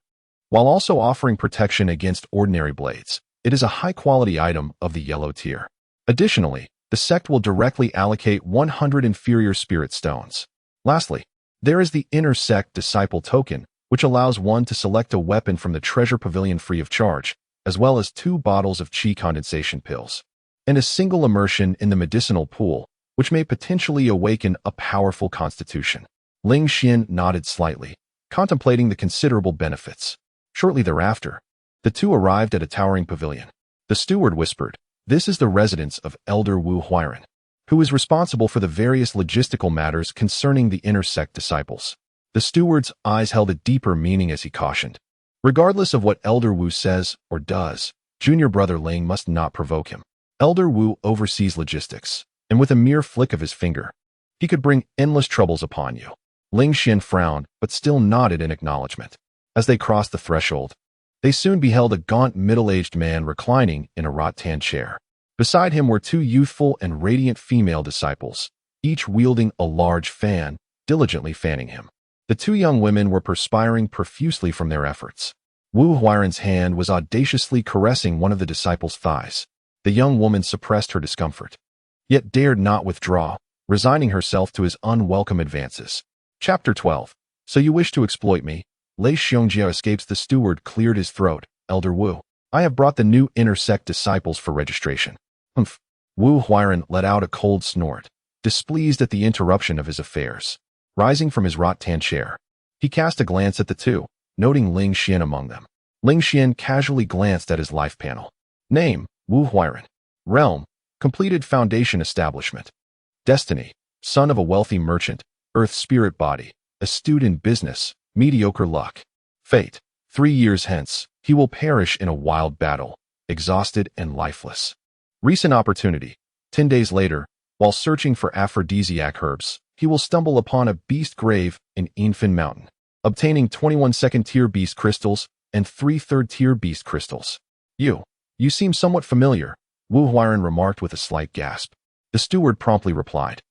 while also offering protection against ordinary blades. It is a high-quality item of the yellow tier. Additionally, the sect will directly allocate 100 inferior spirit stones. Lastly, there is the inner sect disciple token, which allows one to select a weapon from the treasure pavilion free of charge, as well as 2 bottles of qi condensation pills, and a single immersion in the medicinal pool, which may potentially awaken a powerful constitution." Ling Xian nodded slightly, contemplating the considerable benefits. Shortly thereafter, the two arrived at a towering pavilion. The steward whispered, "This is the residence of Elder Wu Huiran, who is responsible for the various logistical matters concerning the inner sect disciples." The steward's eyes held a deeper meaning as he cautioned, "Regardless of what Elder Wu says or does, junior brother Ling must not provoke him. Elder Wu oversees logistics, and with a mere flick of his finger, he could bring endless troubles upon you." Ling Xian frowned, but still nodded in acknowledgement. As they crossed the threshold, they soon beheld a gaunt middle-aged man reclining in a rattan chair. Beside him were 2 youthful and radiant female disciples, each wielding a large fan, diligently fanning him. The 2 young women were perspiring profusely from their efforts. Wu Huiran's hand was audaciously caressing one of the disciples' thighs. The young woman suppressed her discomfort, yet dared not withdraw, resigning herself to his unwelcome advances. Chapter 12. So you wish to exploit me? Lei Xiongjia escapes. The steward cleared his throat. "Elder Wu, I have brought the new inner sect disciples for registration." Humph. Wu Huiran let out a cold snort, displeased at the interruption of his affairs. Rising from his rattan chair, he cast a glance at the 2, noting Ling Xian among them. Ling Xian casually glanced at his life panel. Name: Wu Huiran. Realm: completed foundation establishment. Destiny: son of a wealthy merchant, earth spirit body, astute in business, mediocre luck. Fate: 3 years hence, he will perish in a wild battle, exhausted and lifeless. Recent opportunity. 10 days later, while searching for aphrodisiac herbs, he will stumble upon a beast grave in Infin Mountain, obtaining 21 second-tier beast crystals and 3 third-tier beast crystals. You seem somewhat familiar, Wu Huairan remarked with a slight gasp. The steward promptly replied,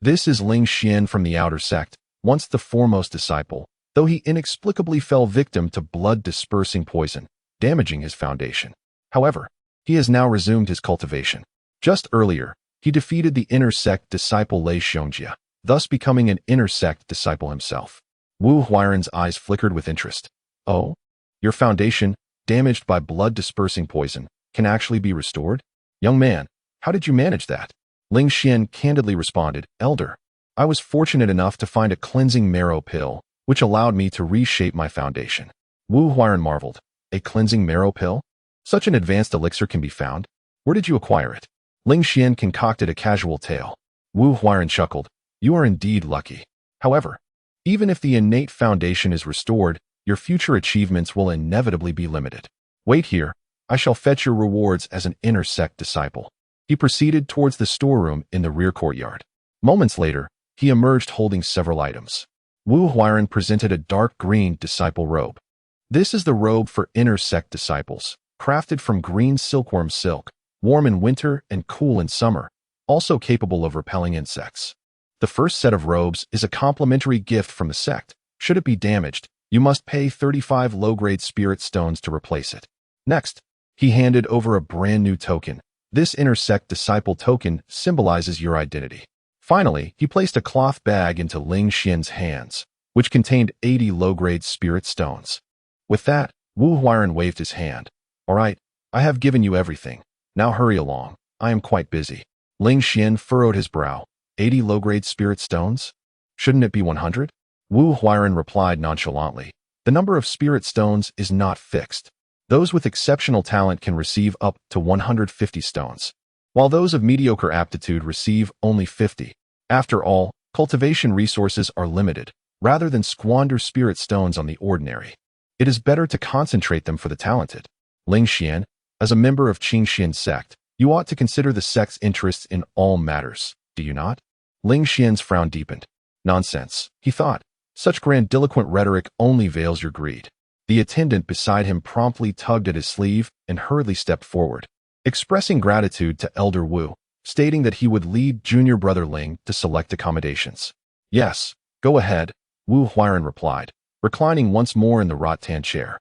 "This is Ling Xian from the outer sect, once the foremost disciple, though he inexplicably fell victim to blood-dispersing poison, damaging his foundation. However, he has now resumed his cultivation. Just earlier, he defeated the inner sect disciple Lei Xiongjia, thus becoming an inner sect disciple himself." Wu Huairan's eyes flickered with interest. "Oh? Your foundation, damaged by blood-dispersing poison, can actually be restored? Young man, how did you manage that?" Ling Xian candidly responded, "Elder, I was fortunate enough to find a cleansing marrow pill, which allowed me to reshape my foundation." Wu Huairan marveled. "A cleansing marrow pill? Such an advanced elixir can be found? Where did you acquire it?" Ling Xian concocted a casual tale. Wu Huairan chuckled. "You are indeed lucky. However, even if the innate foundation is restored, your future achievements will inevitably be limited. Wait here, I shall fetch your rewards as an inner sect disciple." He proceeded towards the storeroom in the rear courtyard. Moments later, he emerged holding several items. Wu Huairan presented a dark green disciple robe. This is the robe for inner sect disciples, crafted from green silkworm silk, warm in winter and cool in summer, also capable of repelling insects. The first set of robes is a complimentary gift from the sect. Should it be damaged, you must pay 35 low-grade spirit stones to replace it. Next, he handed over a brand new token. This inner sect disciple token symbolizes your identity. Finally, he placed a cloth bag into Ling Xian's hands, which contained 80 low-grade spirit stones. With that, Wu Huairan waved his hand. "All right, I have given you everything. Now hurry along. I am quite busy." Ling Xian furrowed his brow. 80 low-grade spirit stones? Shouldn't it be 100? Wu Huairan replied nonchalantly. "The number of spirit stones is not fixed. Those with exceptional talent can receive up to 150 stones, while those of mediocre aptitude receive only 50. After all, cultivation resources are limited. Rather than squander spirit stones on the ordinary, it is better to concentrate them for the talented. Ling Xian, as a member of Qingxian sect, you ought to consider the sect's interests in all matters, do you not?" Ling Xian's frown deepened. "Nonsense," he thought. "Such grandiloquent rhetoric only veils your greed." The attendant beside him promptly tugged at his sleeve and hurriedly stepped forward, expressing gratitude to Elder Wu, stating that he would lead junior brother Ling to select accommodations. "Yes, go ahead," Wu Huairan replied, reclining once more in the rattan chair.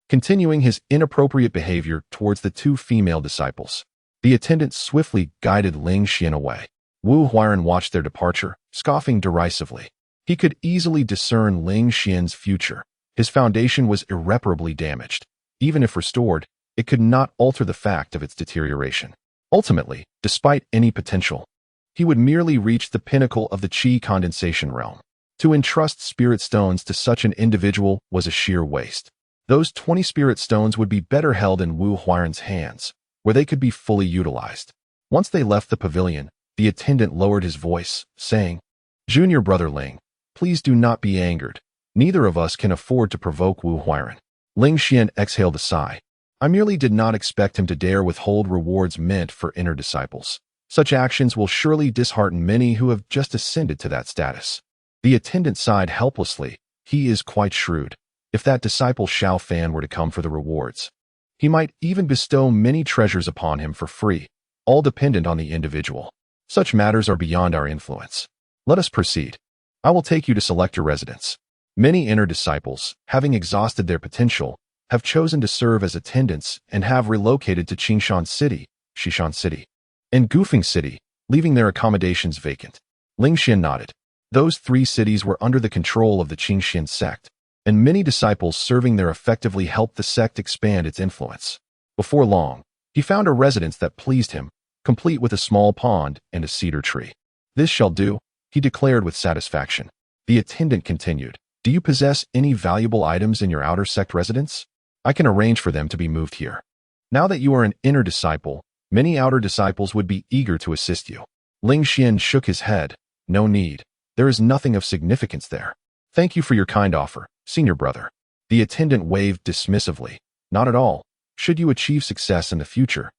Continuing his inappropriate behavior towards the 2 female disciples, the attendant swiftly guided Ling Xian away. Wu Huairan watched their departure, scoffing derisively. He could easily discern Ling Xian's future. His foundation was irreparably damaged. Even if restored, it could not alter the fact of its deterioration. Ultimately, despite any potential, he would merely reach the pinnacle of the qi condensation realm. To entrust spirit stones to such an individual was a sheer waste. Those 20 spirit stones would be better held in Wu Huairan's hands, where they could be fully utilized. Once they left the pavilion, the attendant lowered his voice, saying, "Junior brother Ling, please do not be angered. Neither of us can afford to provoke Wu Huairan." Ling Xian exhaled a sigh. "I merely did not expect him to dare withhold rewards meant for inner disciples. Such actions will surely dishearten many who have just ascended to that status." The attendant sighed helplessly. "He is quite shrewd. If that disciple Xiao Fan were to come for the rewards, he might even bestow many treasures upon him for free, all dependent on the individual. Such matters are beyond our influence. Let us proceed. I will take you to select your residence." Many inner disciples, having exhausted their potential, have chosen to serve as attendants and have relocated to Qingshan City, Xishan City, and Gufeng City, leaving their accommodations vacant. Ling Xian nodded. Those 3 cities were under the control of the Qingxian sect, and many disciples serving there effectively helped the sect expand its influence. Before long, he found a residence that pleased him, complete with a small pond and a cedar tree. "This shall do," he declared with satisfaction. The attendant continued, "Do you possess any valuable items in your outer sect residence? I can arrange for them to be moved here. Now that you are an inner disciple, many outer disciples would be eager to assist you." Ling Xian shook his head. "No need. There is nothing of significance there. Thank you for your kind offer, senior brother." The attendant waved dismissively. Not at all. Should you achieve success in the future,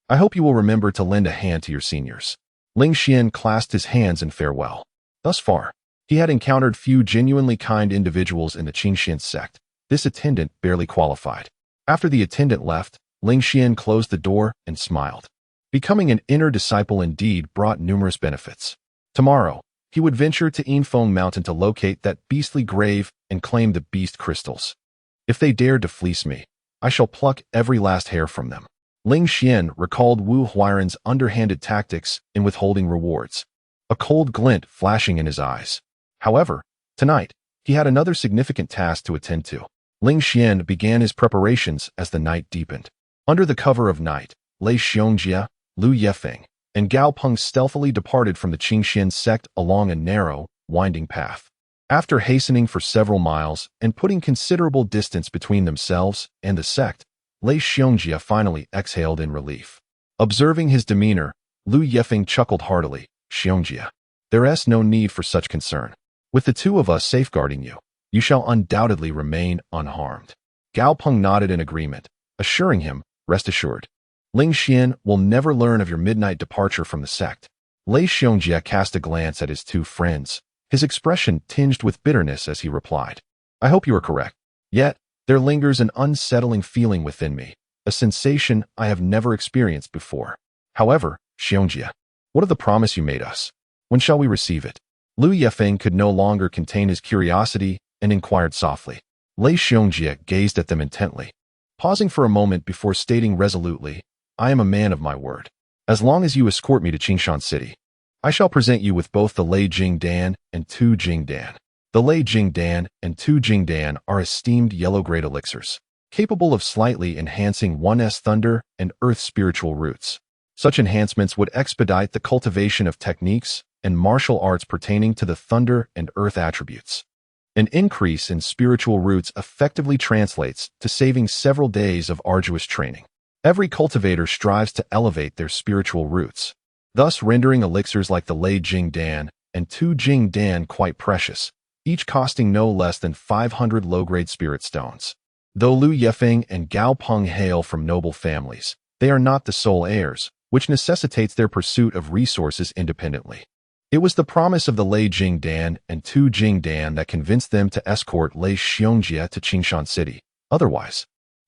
I hope you will remember to lend a hand to your seniors. Ling Xian clasped his hands in farewell. Thus far, he had encountered few genuinely kind individuals in the Qingxian sect. This attendant barely qualified. After the attendant left, Ling Xian closed the door and smiled. Becoming an inner disciple indeed brought numerous benefits. Tomorrow, he would venture to Yinfeng Mountain to locate that beastly grave and claim the beast crystals. If they dare to fleece me, I shall pluck every last hair from them. Ling Xian recalled Wu Huairan's underhanded tactics in withholding rewards, a cold glint flashing in his eyes. However, tonight, he had another significant task to attend to. Ling Xian began his preparations as the night deepened. Under the cover of night, Lei Xiongjia, Lu Yefeng, and Gao Peng stealthily departed from the Qingxian sect along a narrow, winding path. After hastening for several miles and putting considerable distance between themselves and the sect, Lei Xiongjia finally exhaled in relief. Observing his demeanor, Lu Yefeng chuckled heartily. Xiongjia, there's no need for such concern. With the two of us safeguarding you, you shall undoubtedly remain unharmed. Gao Peng nodded in agreement, assuring him, rest assured. Ling Xian will never learn of your midnight departure from the sect. Lei Xiongjia cast a glance at his two friends, his expression tinged with bitterness as he replied, I hope you are correct. Yet, there lingers an unsettling feeling within me, a sensation I have never experienced before. However, Xiongjia, what of the promise you made us? When shall we receive it? Lu Yefeng could no longer contain his curiosity and inquired softly. Lei Xiongjia gazed at them intently, pausing for a moment before stating resolutely, I am a man of my word. As long as you escort me to Qingshan City, I shall present you with both the Lei Jingdan and Tu Jingdan. The Lei Jingdan and Tu Jingdan are esteemed yellow-grade elixirs, capable of slightly enhancing one's thunder and earth spiritual roots. Such enhancements would expedite the cultivation of techniques and martial arts pertaining to the thunder and earth attributes. An increase in spiritual roots effectively translates to saving several days of arduous training. Every cultivator strives to elevate their spiritual roots, thus rendering elixirs like the Lei Jingdan and Tu Jingdan quite precious, each costing no less than 500 low-grade spirit stones. Though Lu Yefeng and Gao Peng hail from noble families, they are not the sole heirs, which necessitates their pursuit of resources independently. It was the promise of the Lei Jingdan and Tu Jingdan that convinced them to escort Lei Xiongjia to Qingshan City. Otherwise,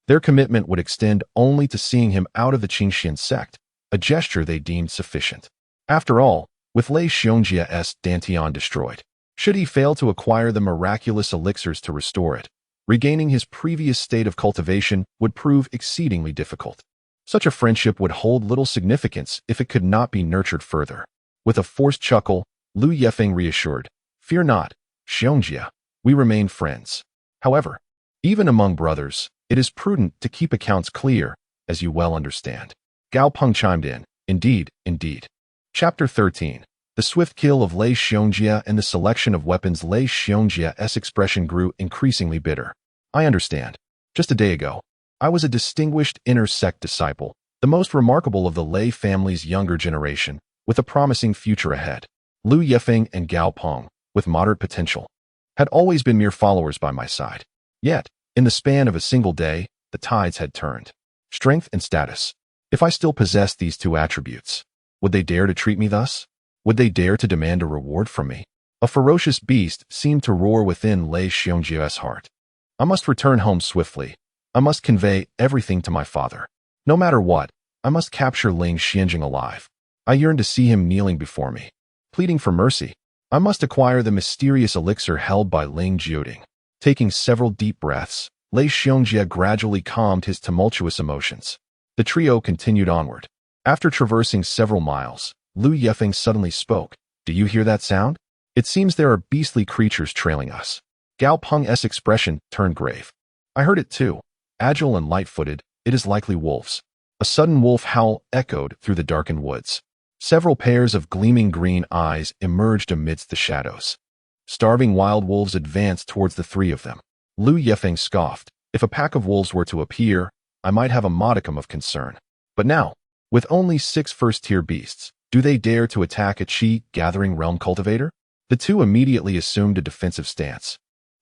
their commitment would extend only to seeing him out of the Qingxian sect, a gesture they deemed sufficient. After all, with Lei Xiongjia's Dantian destroyed, should he fail to acquire the miraculous elixirs to restore it, regaining his previous state of cultivation would prove exceedingly difficult. Such a friendship would hold little significance if it could not be nurtured further. With a forced chuckle, Lu Yefeng reassured, Fear not, Xiongjia, we remain friends. However, even among brothers, it is prudent to keep accounts clear, as you well understand. Gao Peng chimed in, Indeed, indeed. Chapter 13. The swift kill of Lei Xiongjia and the selection of weapons. Lei Xiongjia's expression grew increasingly bitter. I understand. Just a day ago, I was a distinguished inner sect disciple, the most remarkable of the Lei family's younger generation, with a promising future ahead. Lu Yefeng and Gao Peng, with moderate potential, had always been mere followers by my side. Yet, in the span of a single day, the tides had turned. Strength and status. If I still possessed these two attributes, would they dare to treat me thus? Would they dare to demand a reward from me? A ferocious beast seemed to roar within Lei Xiongjia's heart. I must return home swiftly. I must convey everything to my father. No matter what, I must capture Ling Xianjing alive. I yearn to see him kneeling before me, pleading for mercy. I must acquire the mysterious elixir held by Ling Jioding. Taking several deep breaths, Lei Xiongjia gradually calmed his tumultuous emotions. The trio continued onward. After traversing several miles, Lu Yefeng suddenly spoke. Do you hear that sound? It seems there are beastly creatures trailing us. Gao Peng's expression turned grave. I heard it too. Agile and light-footed, it is likely wolves. A sudden wolf howl echoed through the darkened woods. Several pairs of gleaming green eyes emerged amidst the shadows. Starving wild wolves advanced towards the three of them. Lu Yefeng scoffed. If a pack of wolves were to appear, I might have a modicum of concern. But now, with only 6 first-tier beasts, do they dare to attack a Qi gathering realm cultivator? The two immediately assumed a defensive stance.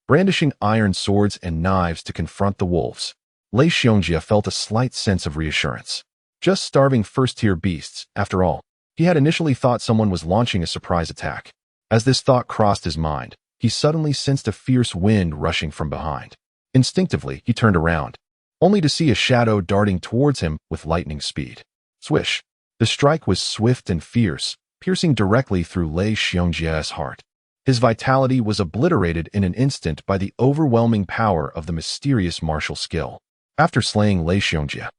brandishing iron swords and knives to confront the wolves. Lei Xiongjia felt a slight sense of reassurance. Just starving first-tier beasts, after all. He had initially thought someone was launching a surprise attack. As this thought crossed his mind, he suddenly sensed a fierce wind rushing from behind. Instinctively, he turned around, only to see a shadow darting towards him with lightning speed. Swish! The strike was swift and fierce, piercing directly through Lei Xiongjia's heart. His vitality was obliterated in an instant by the overwhelming power of the mysterious martial skill. After slaying Lei Xiongjia,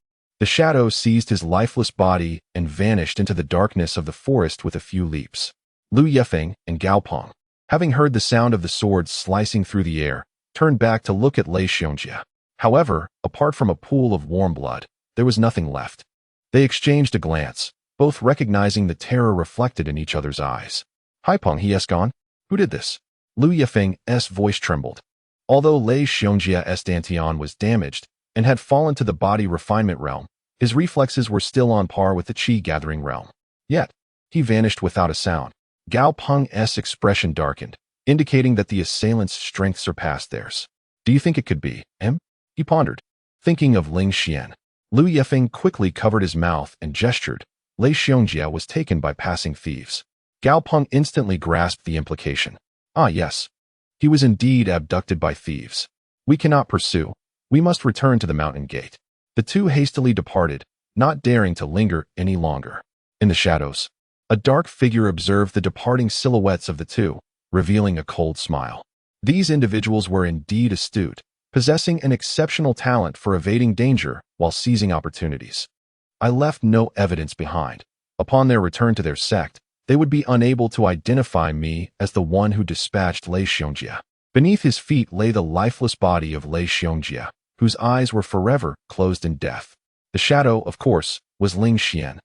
the shadow seized his lifeless body and vanished into the darkness of the forest with a few leaps. Lu Yefeng and Gao Peng, having heard the sound of the sword slicing through the air, turned back to look at Lei Xiongjia. However, apart from a pool of warm blood, there was nothing left. They exchanged a glance, both recognizing the terror reflected in each other's eyes. "Hai Peng, he has gone? Who did this?" Lu Yefeng's voice trembled. Although Lei Xiongjia's dantian was damaged and had fallen to the body refinement realm, his reflexes were still on par with the qi-gathering realm. Yet, he vanished without a sound. Gao Peng's expression darkened, indicating that the assailant's strength surpassed theirs. "Do you think it could be him?" he pondered. Thinking of Ling Xian, Lu Yefeng quickly covered his mouth and gestured. Lei Xiongjia was taken by passing thieves. Gao Peng instantly grasped the implication. Ah, yes. He was indeed abducted by thieves. "We cannot pursue. We must return to the mountain gate." The two hastily departed, not daring to linger any longer. In the shadows, a dark figure observed the departing silhouettes of the two, revealing a cold smile. These individuals were indeed astute, possessing an exceptional talent for evading danger while seizing opportunities. I left no evidence behind. Upon their return to their sect, they would be unable to identify me as the one who dispatched Lei Xiongjia. Beneath his feet lay the lifeless body of Lei Xiongjia, whose eyes were forever closed in death. The shadow, of course, was Ling Xian.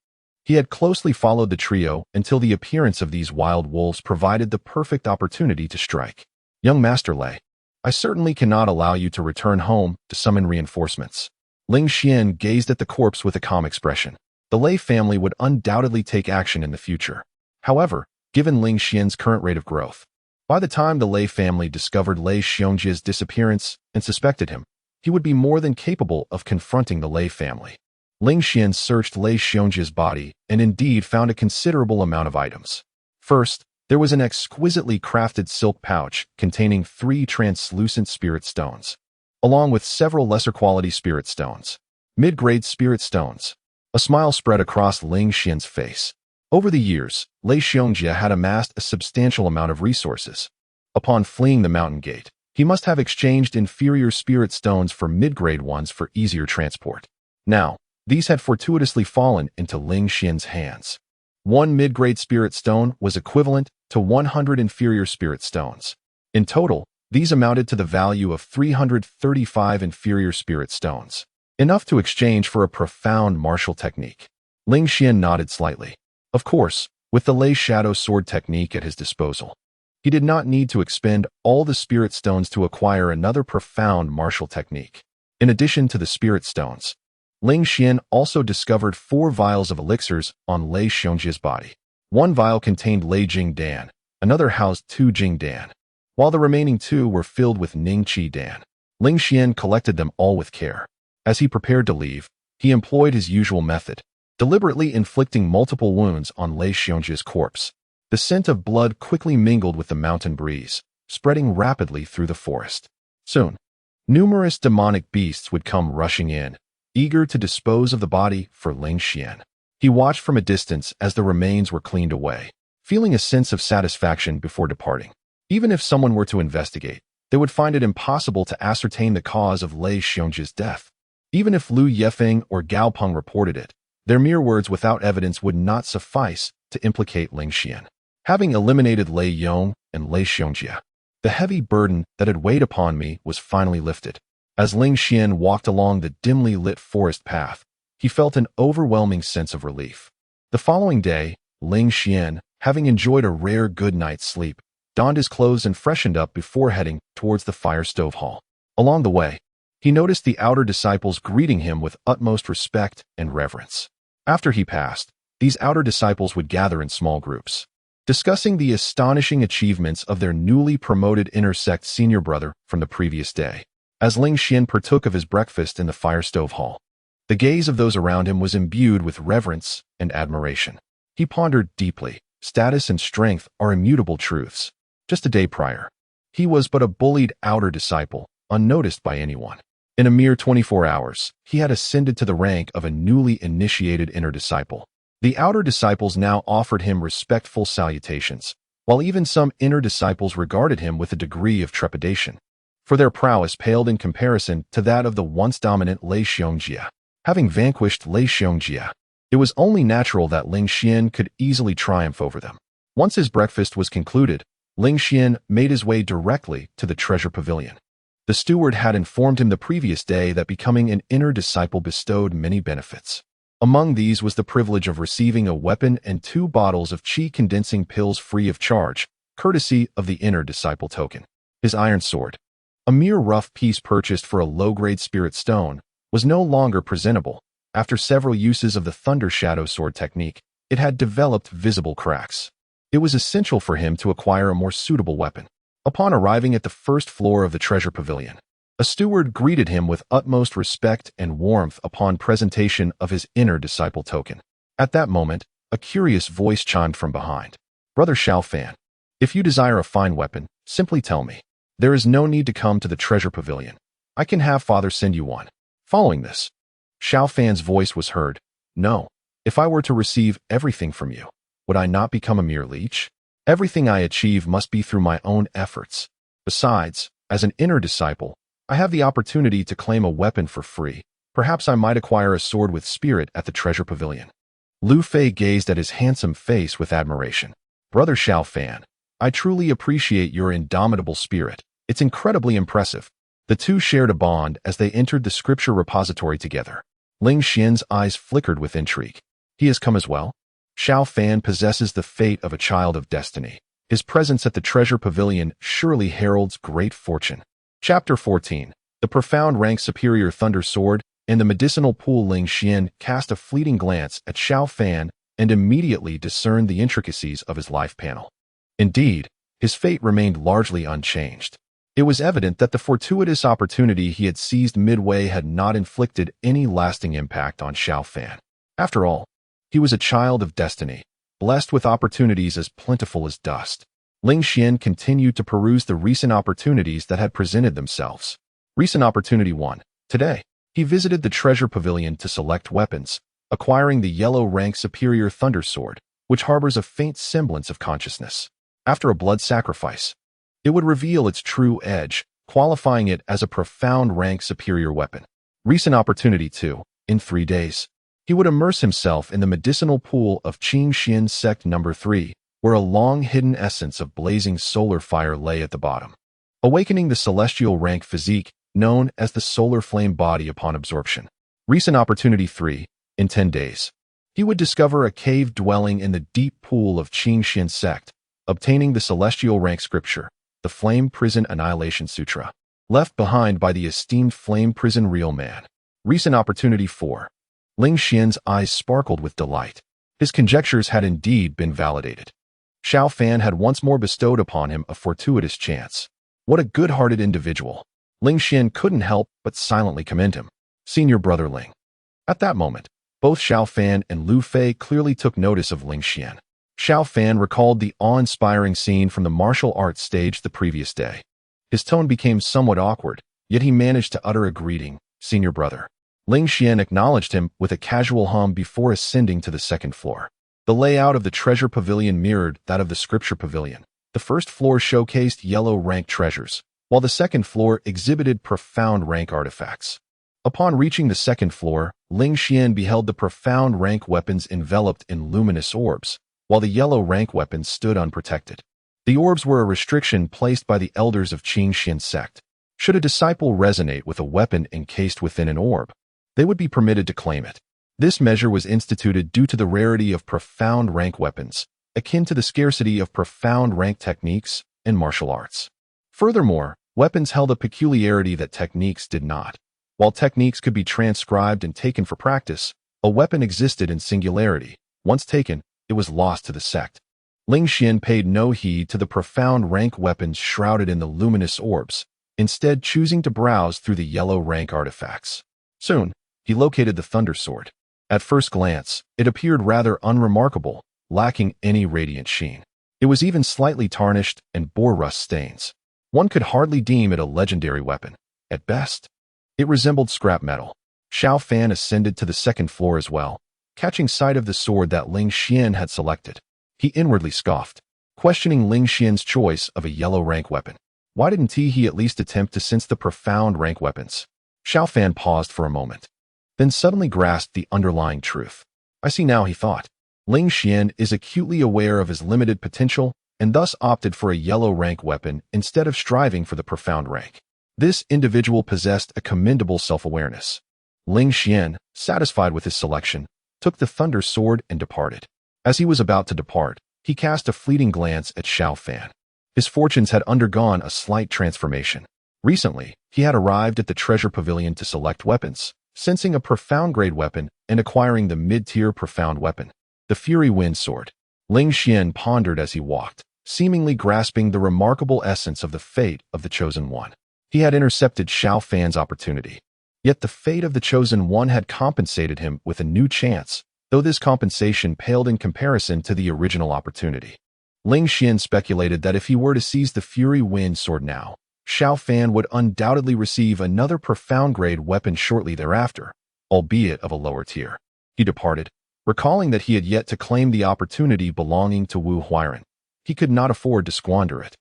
He had closely followed the trio until the appearance of these wild wolves provided the perfect opportunity to strike. "Young Master Lei, I certainly cannot allow you to return home to summon reinforcements." Ling Xian gazed at the corpse with a calm expression. The Lei family would undoubtedly take action in the future. However, given Ling Xian's current rate of growth, by the time the Lei family discovered Lei Xiongjia's disappearance and suspected him, he would be more than capable of confronting the Lei family. Ling Xian searched Lei Xiongjia's body and indeed found a considerable amount of items. First, there was an exquisitely crafted silk pouch containing 3 translucent spirit stones, along with several lesser-quality spirit stones. Mid-grade spirit stones. A smile spread across Ling Xian's face. Over the years, Lei Xiongjia had amassed a substantial amount of resources. Upon fleeing the mountain gate, he must have exchanged inferior spirit stones for mid-grade ones for easier transport. Now, these had fortuitously fallen into Ling Xian's hands. 1 mid-grade spirit stone was equivalent to 100 inferior spirit stones. In total, these amounted to the value of 335 inferior spirit stones, enough to exchange for a profound martial technique. Ling Xian nodded slightly. Of course, with the Lei Shadow Sword technique at his disposal, he did not need to expend all the spirit stones to acquire another profound martial technique. In addition to the spirit stones, Ling Xian also discovered 4 vials of elixirs on Lei Xiongjia's body. 1 vial contained Lei Jing Dan, another housed 2 Jing Dan, while the remaining 2 were filled with Ning Qi Dan. Ling Xian collected them all with care. As he prepared to leave, he employed his usual method, deliberately inflicting multiple wounds on Lei Xiongjia's corpse. The scent of blood quickly mingled with the mountain breeze, spreading rapidly through the forest. Soon, numerous demonic beasts would come rushing in, eager to dispose of the body for Ling Xian. He watched from a distance as the remains were cleaned away, feeling a sense of satisfaction before departing. Even if someone were to investigate, they would find it impossible to ascertain the cause of Lei Xiongjia's death. Even if Lu Yefeng or Gao Peng reported it, their mere words without evidence would not suffice to implicate Ling Xian. Having eliminated Lei Yong and Lei Xiongjia, the heavy burden that had weighed upon me was finally lifted. As Ling Xian walked along the dimly lit forest path, he felt an overwhelming sense of relief. The following day, Ling Xian, having enjoyed a rare good night's sleep, donned his clothes and freshened up before heading towards the fire stove hall. Along the way, he noticed the outer disciples greeting him with utmost respect and reverence. After he passed, these outer disciples would gather in small groups. discussing the astonishing achievements of their newly promoted inner sect senior brother from the previous day. As Ling Xian partook of his breakfast in the fire stove hall, the gaze of those around him was imbued with reverence and admiration. He pondered deeply. Status and strength are immutable truths. Just a day prior, he was but a bullied outer disciple, unnoticed by anyone. In a mere 24 hours, he had ascended to the rank of a newly initiated inner disciple. The outer disciples now offered him respectful salutations, while even some inner disciples regarded him with a degree of trepidation, for their prowess paled in comparison to that of the once dominant Lei Xiongjia. Having vanquished Lei Xiongjia, it was only natural that Ling Xian could easily triumph over them. Once his breakfast was concluded, Ling Xian made his way directly to the treasure pavilion. The steward had informed him the previous day that becoming an inner disciple bestowed many benefits. Among these was the privilege of receiving a weapon and 2 bottles of qi condensing pills free of charge, courtesy of the inner disciple token. His iron sword, a mere rough piece purchased for a low-grade spirit stone, was no longer presentable. After several uses of the Thunder Shadow Sword technique, it had developed visible cracks. It was essential for him to acquire a more suitable weapon. Upon arriving at the first floor of the treasure pavilion, a steward greeted him with utmost respect and warmth upon presentation of his inner disciple token. At that moment, a curious voice chimed from behind. "Brother Xiao Fan, if you desire a fine weapon, simply tell me. There is no need to come to the treasure pavilion. I can have father send you one." Following this, Xiao Fan's voice was heard. "No, if I were to receive everything from you, would I not become a mere leech? Everything I achieve must be through my own efforts. Besides, as an inner disciple, I have the opportunity to claim a weapon for free. Perhaps I might acquire a sword with spirit at the treasure pavilion." Lu Fei gazed at his handsome face with admiration. "Brother Xiao Fan, I truly appreciate your indomitable spirit. It's incredibly impressive." The two shared a bond as they entered the scripture repository together. Ling Xian's eyes flickered with intrigue. "He has come as well?" Xiao Fan possesses the fate of a child of destiny. His presence at the treasure pavilion surely heralds great fortune. Chapter 14. The profound rank superior Thunder Sword. In the medicinal pool, Ling Xian cast a fleeting glance at Xiao Fan and immediately discerned the intricacies of his life panel. Indeed, his fate remained largely unchanged. It was evident that the fortuitous opportunity he had seized midway had not inflicted any lasting impact on Xiao Fan. After all, he was a child of destiny, blessed with opportunities as plentiful as dust. Ling Xian continued to peruse the recent opportunities that had presented themselves. Recent opportunity 1. Today, he visited the treasure pavilion to select weapons, acquiring the yellow rank superior Thunder Sword, which harbors a faint semblance of consciousness. After a blood sacrifice, it would reveal its true edge, qualifying it as a profound rank superior weapon. Recent opportunity 2. In 3 days, he would immerse himself in the medicinal pool of Qingxian Sect No. 3, where a long-hidden essence of blazing solar fire lay at the bottom, awakening the celestial rank physique known as the solar flame body upon absorption. Recent opportunity 3. In 10 days, he would discover a cave dwelling in the deep pool of Qingxian Sect, obtaining the celestial rank scripture, the Flame Prison Annihilation Sutra, left behind by the esteemed Flame Prison Real Man. Recent opportunity 4. Ling Xian's eyes sparkled with delight. His conjectures had indeed been validated. Xiao Fan had once more bestowed upon him a fortuitous chance. What a good-hearted individual. Ling Xian couldn't help but silently commend him. Senior brother Ling. At that moment, both Xiao Fan and Lu Fei clearly took notice of Ling Xian. Xiao Fan recalled the awe-inspiring scene from the martial arts stage the previous day. His tone became somewhat awkward, yet he managed to utter a greeting, "Senior brother." Ling Xian acknowledged him with a casual hum before ascending to the second floor. The layout of the treasure pavilion mirrored that of the scripture pavilion. The first floor showcased yellow rank treasures, while the second floor exhibited profound rank artifacts. Upon reaching the second floor, Ling Xian beheld the profound rank weapons enveloped in luminous orbs, while the yellow rank weapons stood unprotected. The orbs were a restriction placed by the elders of Qingxian Sect. Should a disciple resonate with a weapon encased within an orb, they would be permitted to claim it. This measure was instituted due to the rarity of profound rank weapons, akin to the scarcity of profound rank techniques in martial arts. Furthermore, weapons held a peculiarity that techniques did not. While techniques could be transcribed and taken for practice, a weapon existed in singularity. Once taken, it was lost to the sect. Ling Xian paid no heed to the profound rank weapons shrouded in the luminous orbs, instead choosing to browse through the yellow rank artifacts. Soon, he located the Thunder Sword. At first glance, it appeared rather unremarkable, lacking any radiant sheen. It was even slightly tarnished and bore rust stains. One could hardly deem it a legendary weapon. At best, it resembled scrap metal. Xiao Fan ascended to the second floor as well, catching sight of the sword that Ling Xian had selected. He inwardly scoffed, questioning Ling Xian's choice of a yellow rank weapon. Why didn't he at least attempt to sense the profound rank weapons? Xiao Fan paused for a moment, then suddenly grasped the underlying truth. I see now, he thought. Ling Xian is acutely aware of his limited potential and thus opted for a yellow rank weapon instead of striving for the profound rank. This individual possessed a commendable self-awareness. Ling Xian, satisfied with his selection, took the Thunder Sword and departed. As he was about to depart, he cast a fleeting glance at Xiao Fan. His fortunes had undergone a slight transformation. Recently, he had arrived at the treasure pavilion to select weapons, sensing a profound grade weapon and acquiring the mid-tier profound weapon, the Fury Wind Sword. Ling Xian pondered as he walked, seemingly grasping the remarkable essence of the fate of the Chosen One. He had intercepted Xiao Fan's opportunity. Yet the fate of the Chosen One had compensated him with a new chance, though this compensation paled in comparison to the original opportunity. Ling Xian speculated that if he were to seize the Fury Wind Sword now, Xiao Fan would undoubtedly receive another profound grade weapon shortly thereafter, albeit of a lower tier. He departed, recalling that he had yet to claim the opportunity belonging to Wu Huiran. He could not afford to squander it.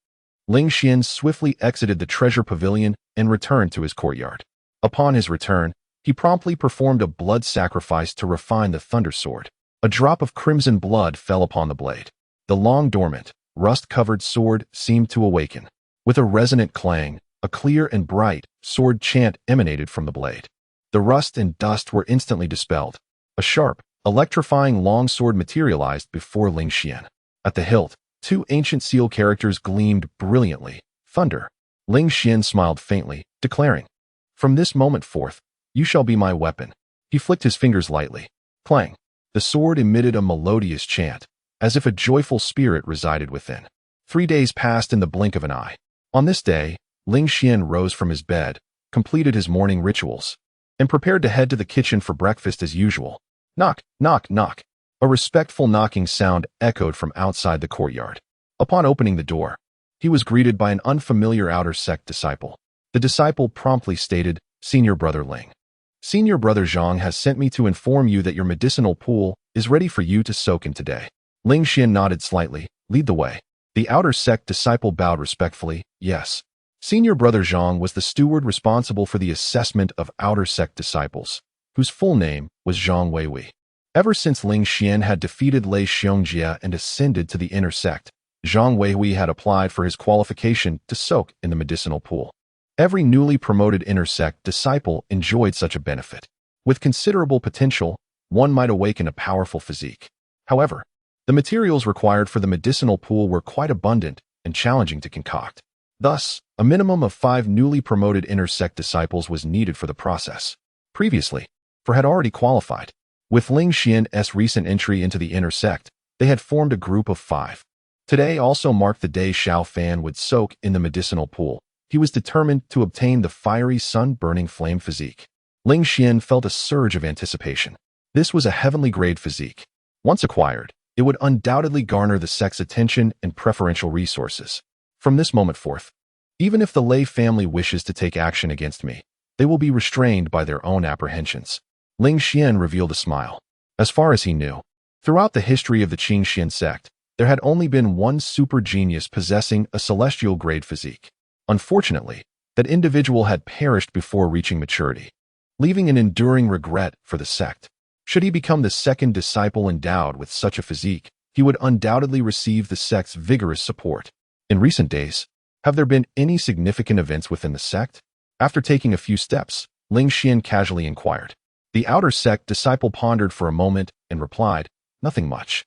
Ling Xian swiftly exited the treasure pavilion and returned to his courtyard. Upon his return, he promptly performed a blood sacrifice to refine the Thunder Sword. A drop of crimson blood fell upon the blade. The long-dormant, rust-covered sword seemed to awaken. With a resonant clang, a clear and bright sword chant emanated from the blade. The rust and dust were instantly dispelled. A sharp, electrifying longsword materialized before Ling Xian. At the hilt, two ancient seal characters gleamed brilliantly. Thunder. Ling Xian smiled faintly, declaring, "From this moment forth, you shall be my weapon." He flicked his fingers lightly. Clang. The sword emitted a melodious chant, as if a joyful spirit resided within. 3 days passed in the blink of an eye. On this day, Ling Xian rose from his bed, completed his morning rituals, and prepared to head to the kitchen for breakfast as usual. Knock, knock, knock. A respectful knocking sound echoed from outside the courtyard. Upon opening the door, he was greeted by an unfamiliar outer sect disciple. The disciple promptly stated, "Senior Brother Ling. Senior Brother Zhang has sent me to inform you that your medicinal pool is ready for you to soak in today." Ling Xian nodded slightly. "Lead the way." The outer sect disciple bowed respectfully. Yes. Senior Brother Zhang was the steward responsible for the assessment of outer sect disciples, whose full name was Zhang Weiwei. Ever since Ling Xian had defeated Lei Xiongjia and ascended to the inner sect, Zhang Weiwei had applied for his qualification to soak in the medicinal pool. Every newly promoted inner sect disciple enjoyed such a benefit. With considerable potential, one might awaken a powerful physique. However, the materials required for the medicinal pool were quite abundant and challenging to concoct. Thus, a minimum of 5 newly promoted inner sect disciples was needed for the process. Previously, 4 had already qualified. With Ling Xian's recent entry into the inner sect, they had formed a group of 5. Today also marked the day Xiao Fan would soak in the medicinal pool. He was determined to obtain the fiery sun-burning flame physique. Ling Xian felt a surge of anticipation. This was a heavenly grade physique. Once acquired, it would undoubtedly garner the sect's attention and preferential resources. From this moment forth, even if the Lei family wishes to take action against me, they will be restrained by their own apprehensions. Ling Xian revealed a smile. As far as he knew, throughout the history of the Qingxian sect, there had only been one super genius possessing a celestial grade physique. Unfortunately, that individual had perished before reaching maturity, leaving an enduring regret for the sect. Should he become the second disciple endowed with such a physique, he would undoubtedly receive the sect's vigorous support. In recent days, have there been any significant events within the sect? After taking a few steps, Ling Xian casually inquired. The outer sect disciple pondered for a moment and replied, "Nothing much.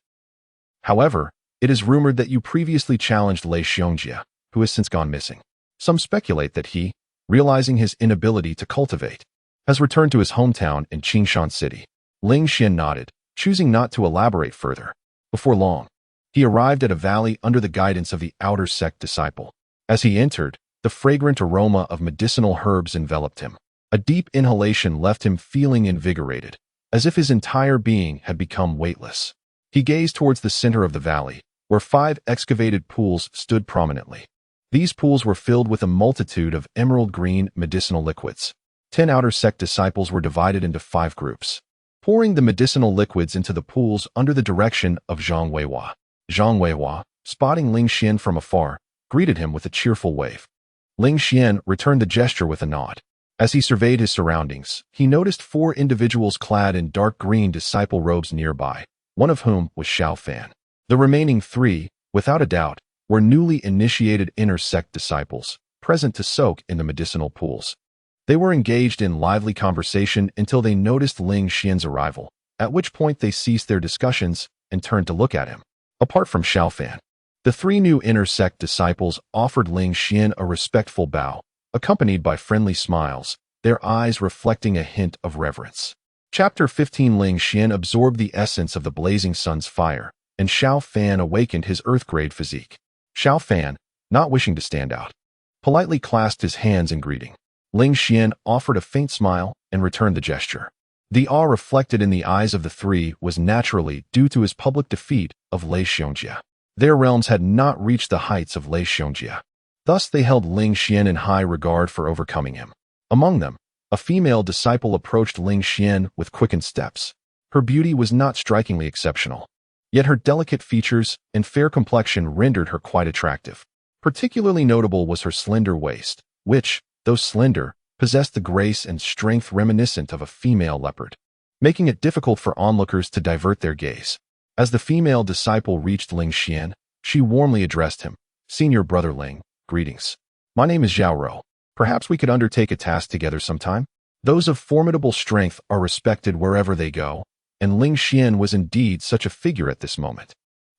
However, it is rumored that you previously challenged Lei Xiongjia, who has since gone missing. Some speculate that he, realizing his inability to cultivate, has returned to his hometown in Qingshan City." Ling Xian nodded, choosing not to elaborate further. Before long, He arrived at a valley under the guidance of the outer sect disciple. As he entered, the fragrant aroma of medicinal herbs enveloped him. A deep inhalation left him feeling invigorated, as if his entire being had become weightless. He gazed towards the center of the valley, where 5 excavated pools stood prominently. These pools were filled with a multitude of emerald green medicinal liquids. 10 outer sect disciples were divided into 5 groups, pouring the medicinal liquids into the pools under the direction of Zhang Weihua. Zhang Weihua, spotting Ling Xian from afar, greeted him with a cheerful wave. Ling Xian returned the gesture with a nod. As he surveyed his surroundings, he noticed 4 individuals clad in dark green disciple robes nearby, one of whom was Xiao Fan. The remaining 3, without a doubt, were newly initiated inner sect disciples, present to soak in the medicinal pools. They were engaged in lively conversation until they noticed Ling Xian's arrival, at which point they ceased their discussions and turned to look at him. Apart from Xiao Fan, the 3 new inner sect disciples offered Ling Xian a respectful bow, accompanied by friendly smiles, their eyes reflecting a hint of reverence. Chapter 15. Ling Xian absorbed the essence of the blazing sun's fire, and Xiao Fan awakened his earth-grade physique. Xiao Fan, not wishing to stand out, politely clasped his hands in greeting. Ling Xian offered a faint smile and returned the gesture. The awe reflected in the eyes of the 3 was naturally due to his public defeat of Lei Xiongjia. Their realms had not reached the heights of Lei Xiongjia. Thus they held Ling Xian in high regard for overcoming him. Among them, a female disciple approached Ling Xian with quickened steps. Her beauty was not strikingly exceptional, yet her delicate features and fair complexion rendered her quite attractive. Particularly notable was her slender waist, which, though slender, possessed the grace and strength reminiscent of a female leopard, making it difficult for onlookers to divert their gaze. As the female disciple reached Ling Xian, she warmly addressed him. "Senior brother Ling, greetings. My name is Zhao Rou. Perhaps we could undertake a task together sometime?" Those of formidable strength are respected wherever they go, and Ling Xian was indeed such a figure at this moment.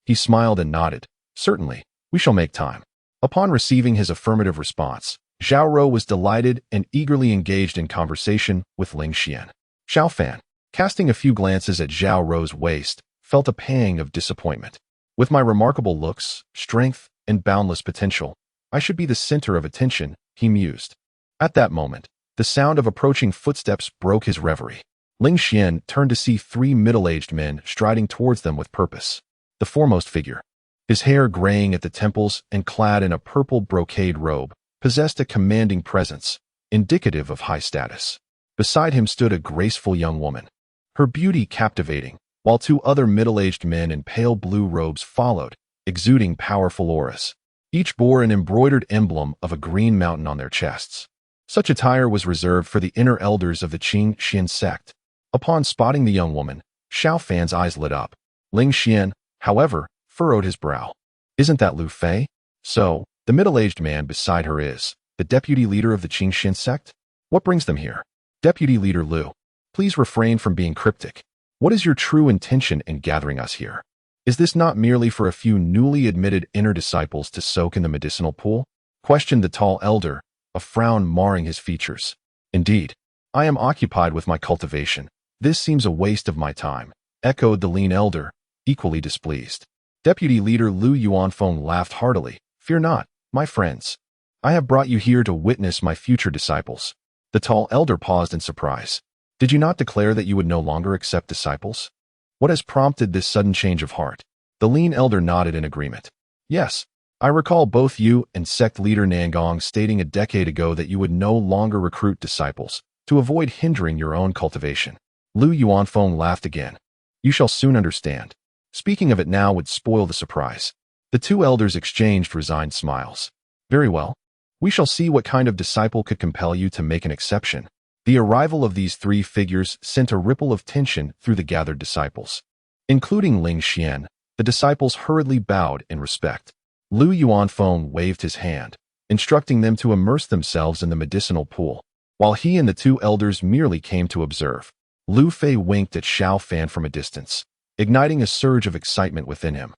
He smiled and nodded. "Certainly, we shall make time." Upon receiving his affirmative response, Zhao Rou was delighted and eagerly engaged in conversation with Ling Xian. Xiao Fan, casting a few glances at Zhao Rou's waist, felt a pang of disappointment. With my remarkable looks, strength, and boundless potential, I should be the center of attention, he mused. At that moment, the sound of approaching footsteps broke his reverie. Ling Xian turned to see 3 middle-aged men striding towards them with purpose. The foremost figure, his hair graying at the temples and clad in a purple brocade robe, possessed a commanding presence, indicative of high status. Beside him stood a graceful young woman, her beauty captivating, while 2 other middle-aged men in pale blue robes followed, exuding powerful auras. Each bore an embroidered emblem of a green mountain on their chests. Such attire was reserved for the inner elders of the Qing Xian sect. Upon spotting the young woman, Xiao Fan's eyes lit up. Ling Xian, however, furrowed his brow. "Isn't that Lu Fei?" "So, the middle-aged man beside her is the deputy leader of the Qing Xian sect? What brings them here?" "Deputy Leader Lu, please refrain from being cryptic. What is your true intention in gathering us here? Is this not merely for a few newly admitted inner disciples to soak in the medicinal pool?" questioned the tall elder, a frown marring his features. "Indeed, I am occupied with my cultivation. This seems a waste of my time," echoed the lean elder, equally displeased. Deputy Leader Lu Yuanfeng laughed heartily. "Fear not, my friends. I have brought you here to witness my future disciples." The tall elder paused in surprise. "Did you not declare that you would no longer accept disciples? What has prompted this sudden change of heart?" The lean elder nodded in agreement. "Yes, I recall both you and sect leader Nangong stating a decade ago that you would no longer recruit disciples to avoid hindering your own cultivation." Lu Yuanfeng laughed again. "You shall soon understand. Speaking of it now would spoil the surprise." The 2 elders exchanged resigned smiles. "Very well. We shall see what kind of disciple could compel you to make an exception." The arrival of these 3 figures sent a ripple of tension through the gathered disciples. Including Ling Xian, the disciples hurriedly bowed in respect. Lu Yuanfeng waved his hand, instructing them to immerse themselves in the medicinal pool, while he and the 2 elders merely came to observe. Lu Fei winked at Xiao Fan from a distance, igniting a surge of excitement within him.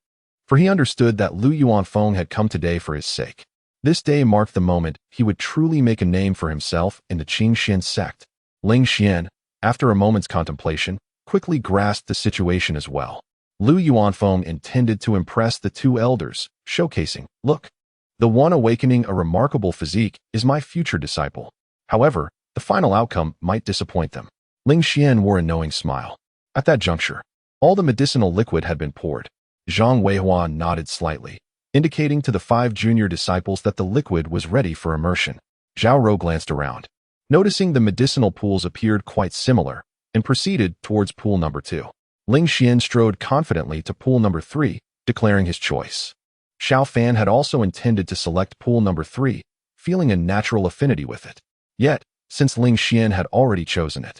For he understood that Lu Yuanfeng had come today for his sake. This day marked the moment he would truly make a name for himself in the Qing Xian sect. Ling Xian, after a moment's contemplation, quickly grasped the situation as well. Lu Yuanfeng intended to impress the two elders, showcasing, "Look, the one awakening a remarkable physique is my future disciple." However, the final outcome might disappoint them. Ling Xian wore a knowing smile. At that juncture, all the medicinal liquid had been poured. Zhang Weihua nodded slightly, indicating to the 5 junior disciples that the liquid was ready for immersion. Zhao Rou glanced around, noticing the medicinal pools appeared quite similar, and proceeded towards pool number 2. Ling Xian strode confidently to pool number 3, declaring his choice. Xiao Fan had also intended to select pool number 3, feeling a natural affinity with it. Yet, since Ling Xian had already chosen it,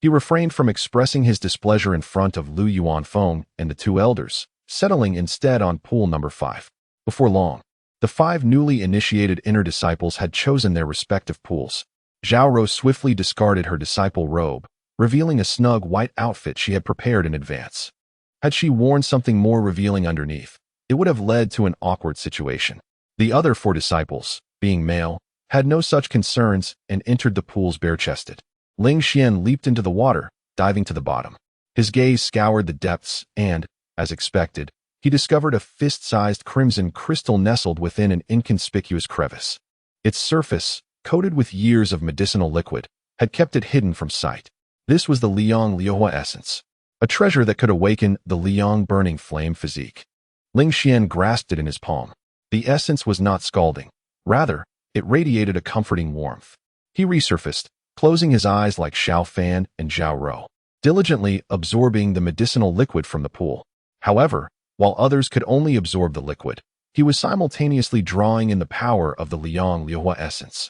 he refrained from expressing his displeasure in front of Lu Yuanfeng and the two elders, settling instead on pool number 5. Before long, the 5 newly initiated inner disciples had chosen their respective pools. Zhao Rou swiftly discarded her disciple robe, revealing a snug white outfit she had prepared in advance. Had she worn something more revealing underneath, it would have led to an awkward situation. The other 4 disciples, being male, had no such concerns and entered the pools bare-chested. Ling Xian leaped into the water, diving to the bottom. His gaze scoured the depths and, as expected, he discovered a fist-sized crimson crystal nestled within an inconspicuous crevice. Its surface, coated with years of medicinal liquid, had kept it hidden from sight. This was the Liang Liuhua essence, a treasure that could awaken the Liang burning flame physique. Ling Xian grasped it in his palm. The essence was not scalding. Rather, it radiated a comforting warmth. He resurfaced, closing his eyes like Xiao Fan and Zhao Rou, diligently absorbing the medicinal liquid from the pool. However, while others could only absorb the liquid, he was simultaneously drawing in the power of the Liang Liuhua essence.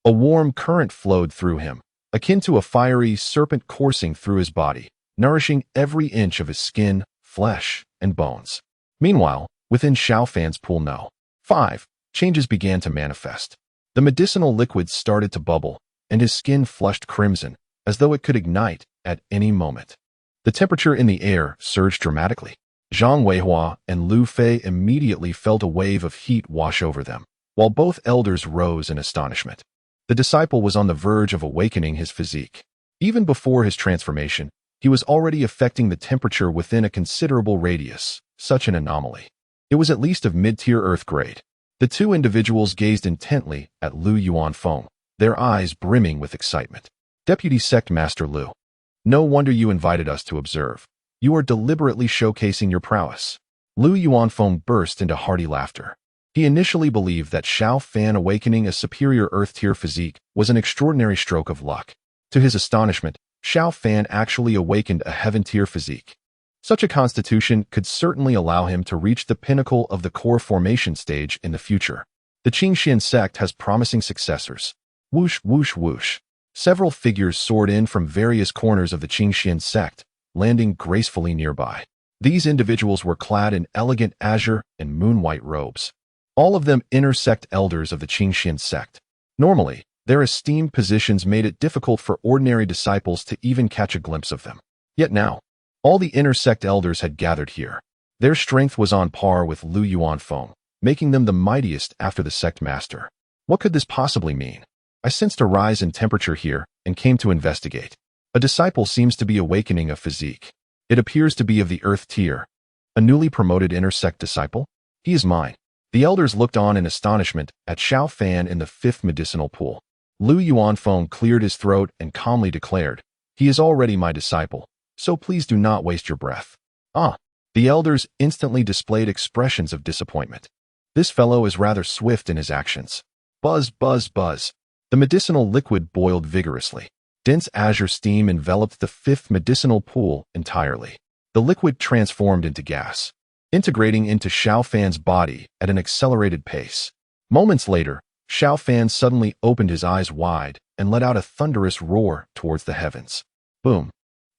A warm current flowed through him, akin to a fiery serpent coursing through his body, nourishing every inch of his skin, flesh, and bones. Meanwhile, within Xiao Fan's pool No. 5, changes began to manifest. The medicinal liquid started to bubble, and his skin flushed crimson, as though it could ignite at any moment. The temperature in the air surged dramatically. Zhang Weihua and Lu Fei immediately felt a wave of heat wash over them, while both elders rose in astonishment. The disciple was on the verge of awakening his physique. Even before his transformation, he was already affecting the temperature within a considerable radius. Such an anomaly. It was at least of mid-tier Earth grade. The 2 individuals gazed intently at Lu Yuanfeng, their eyes brimming with excitement. Deputy Sect Master Lu, no wonder you invited us to observe. You are deliberately showcasing your prowess. Lu Yuanfeng burst into hearty laughter. He initially believed that Xiao Fan awakening a superior Earth-tier physique was an extraordinary stroke of luck. To his astonishment, Xiao Fan actually awakened a heaven-tier physique. Such a constitution could certainly allow him to reach the pinnacle of the core formation stage in the future. The Qingxian sect has promising successors. Whoosh, whoosh, whoosh. Several figures soared in from various corners of the Qingxian sect, landing gracefully nearby. These individuals were clad in elegant azure and moon-white robes. All of them inner sect elders of the Qingxian sect. Normally, their esteemed positions made it difficult for ordinary disciples to even catch a glimpse of them. Yet now, all the inner sect elders had gathered here. Their strength was on par with Lu Yuanfeng, making them the mightiest after the sect master. What could this possibly mean? I sensed a rise in temperature here and came to investigate. A disciple seems to be awakening a physique. It appears to be of the Earth tier. A newly promoted inner sect disciple? He is mine. The elders looked on in astonishment at Xiao Fan in the 5th medicinal pool. Lu Yuanfeng cleared his throat and calmly declared, "He is already my disciple, so please do not waste your breath." The elders instantly displayed expressions of disappointment. This fellow is rather swift in his actions. Buzz, buzz, buzz. The medicinal liquid boiled vigorously. Dense azure steam enveloped the 5th medicinal pool entirely. The liquid transformed into gas, integrating into Xiao Fan's body at an accelerated pace. Moments later, Xiao Fan suddenly opened his eyes wide and let out a thunderous roar towards the heavens. Boom!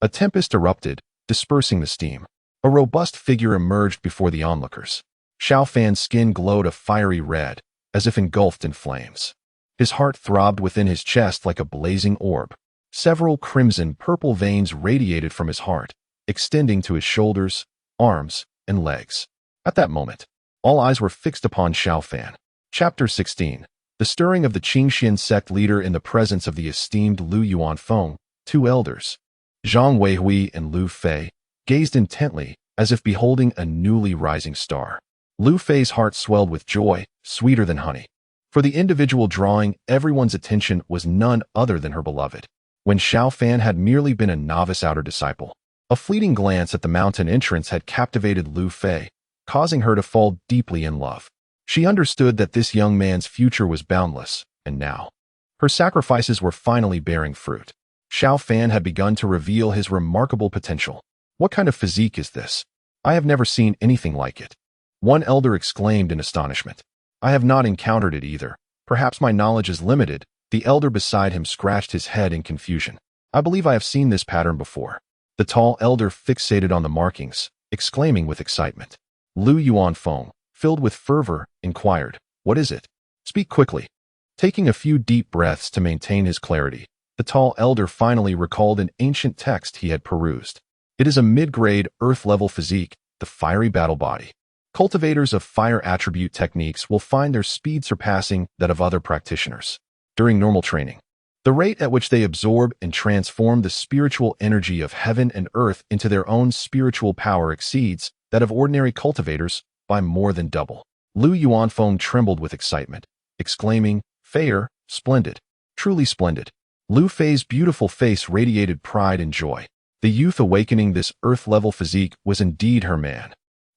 A tempest erupted, dispersing the steam. A robust figure emerged before the onlookers. Xiao Fan's skin glowed a fiery red, as if engulfed in flames. His heart throbbed within his chest like a blazing orb. Several crimson-purple veins radiated from his heart, extending to his shoulders, arms, and legs. At that moment, all eyes were fixed upon Xiao Fan. Chapter 16. The stirring of the Qingxian sect leader in the presence of the esteemed Lu Yuanfeng, 2 elders. Zhang Weihui and Lu Fei gazed intently as if beholding a newly rising star. Lu Fei's heart swelled with joy, sweeter than honey. For the individual drawing everyone's attention was none other than her beloved. When Xiao Fan had merely been a novice outer disciple, a fleeting glance at the mountain entrance had captivated Lu Fei, causing her to fall deeply in love. She understood that this young man's future was boundless, and now, her sacrifices were finally bearing fruit. Xiao Fan had begun to reveal his remarkable potential. What kind of physique is this? I have never seen anything like it. One elder exclaimed in astonishment. I have not encountered it either. Perhaps my knowledge is limited. The elder beside him scratched his head in confusion. I believe I have seen this pattern before. The tall elder fixated on the markings, exclaiming with excitement. Lu Yuanfeng, filled with fervor, inquired, What is it? Speak quickly. Taking a few deep breaths to maintain his clarity, the tall elder finally recalled an ancient text he had perused. It is a mid-grade, earth-level physique, the fiery battle body. Cultivators of fire attribute techniques will find their speed surpassing that of other practitioners. During normal training, the rate at which they absorb and transform the spiritual energy of heaven and earth into their own spiritual power exceeds that of ordinary cultivators by more than double. Lu Yuanfeng trembled with excitement, exclaiming, Feier, splendid, truly splendid. Lu Fei's beautiful face radiated pride and joy. The youth awakening this earth-level physique was indeed her man.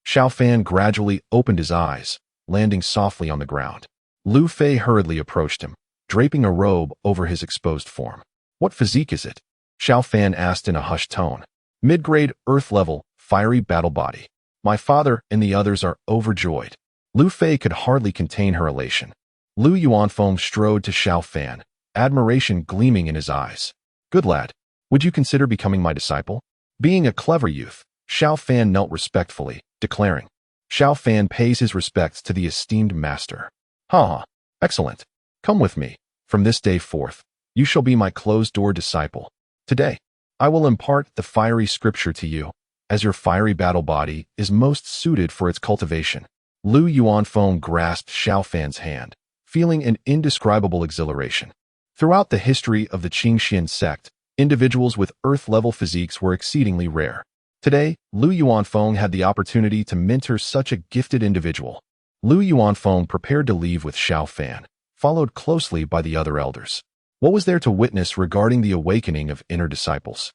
Xiao Fan gradually opened his eyes, landing softly on the ground. Lu Fei hurriedly approached him, draping a robe over his exposed form. What physique is it? Xiao Fan asked in a hushed tone. Mid-grade, earth-level, fiery battle body. My father and the others are overjoyed. Lu Fei could hardly contain her elation. Lu Yuanfeng strode to Xiao Fan, admiration gleaming in his eyes. Good lad, would you consider becoming my disciple? Being a clever youth, Xiao Fan knelt respectfully, declaring, Xiao Fan pays his respects to the esteemed master. Ha! Excellent. Come with me. From this day forth, you shall be my closed-door disciple. Today, I will impart the fiery scripture to you, as your fiery battle body is most suited for its cultivation. Lu Yuanfeng grasped Xiao Fan's hand, feeling an indescribable exhilaration. Throughout the history of the Qingxian sect, individuals with earth-level physiques were exceedingly rare. Today, Lu Yuanfeng had the opportunity to mentor such a gifted individual. Lu Yuanfeng prepared to leave with Xiao Fan, followed closely by the other elders. What was there to witness regarding the awakening of inner disciples?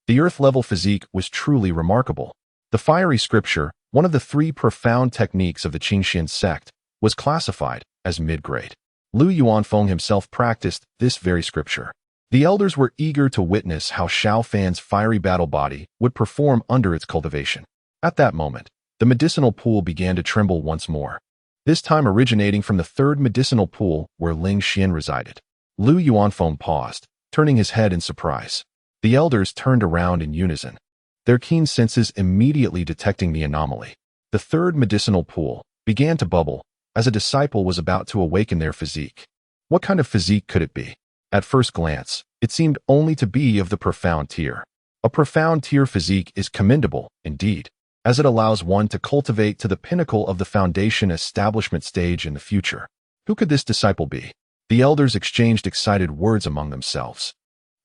The earth-level physique was truly remarkable. The fiery scripture, one of the three profound techniques of the Qingxian sect, was classified as mid-grade. Lu Yuanfeng himself practiced this very scripture. The elders were eager to witness how Xiao Fan's fiery battle body would perform under its cultivation. At that moment, the medicinal pool began to tremble once more, this time originating from the third medicinal pool where Ling Xian resided. Lu Yuanfeng paused, turning his head in surprise. The elders turned around in unison, their keen senses immediately detecting the anomaly. The third medicinal pool began to bubble as a disciple was about to awaken their physique. What kind of physique could it be? At first glance, it seemed only to be of the profound tier. A profound tier physique is commendable, indeed, as it allows one to cultivate to the pinnacle of the foundation establishment stage in the future. Who could this disciple be? The elders exchanged excited words among themselves.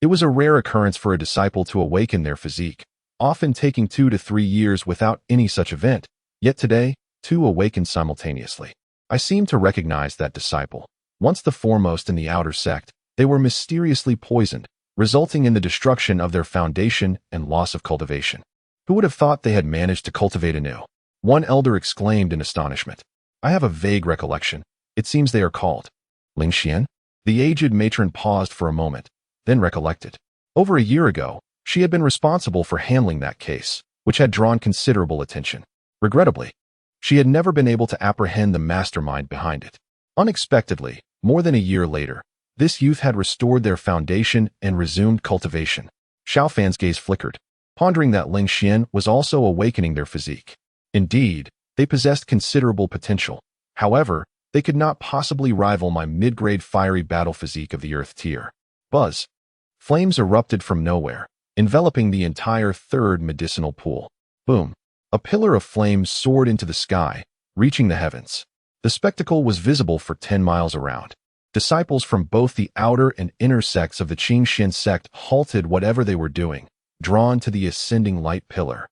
It was a rare occurrence for a disciple to awaken their physique, often taking 2 to 3 years without any such event, yet today, 2 awakened simultaneously. I seem to recognize that disciple. Once the foremost in the outer sect, they were mysteriously poisoned, resulting in the destruction of their foundation and loss of cultivation. Who would have thought they had managed to cultivate anew? One elder exclaimed in astonishment. I have a vague recollection. It seems they are called Ling Xian. The aged matron paused for a moment, then recollected. Over a year ago, she had been responsible for handling that case, which had drawn considerable attention. Regrettably, she had never been able to apprehend the mastermind behind it. Unexpectedly, more than a year later, this youth had restored their foundation and resumed cultivation. Xiao Fan's gaze flickered, pondering that Ling Xian was also awakening their physique. Indeed, they possessed considerable potential. However, they could not possibly rival my mid-grade fiery battle physique of the earth tier. Buzz. Flames erupted from nowhere, enveloping the entire third medicinal pool. Boom. A pillar of flames soared into the sky, reaching the heavens. The spectacle was visible for 10 miles around. Disciples from both the outer and inner sects of the Qingxian sect halted whatever they were doing, drawn to the ascending light pillar.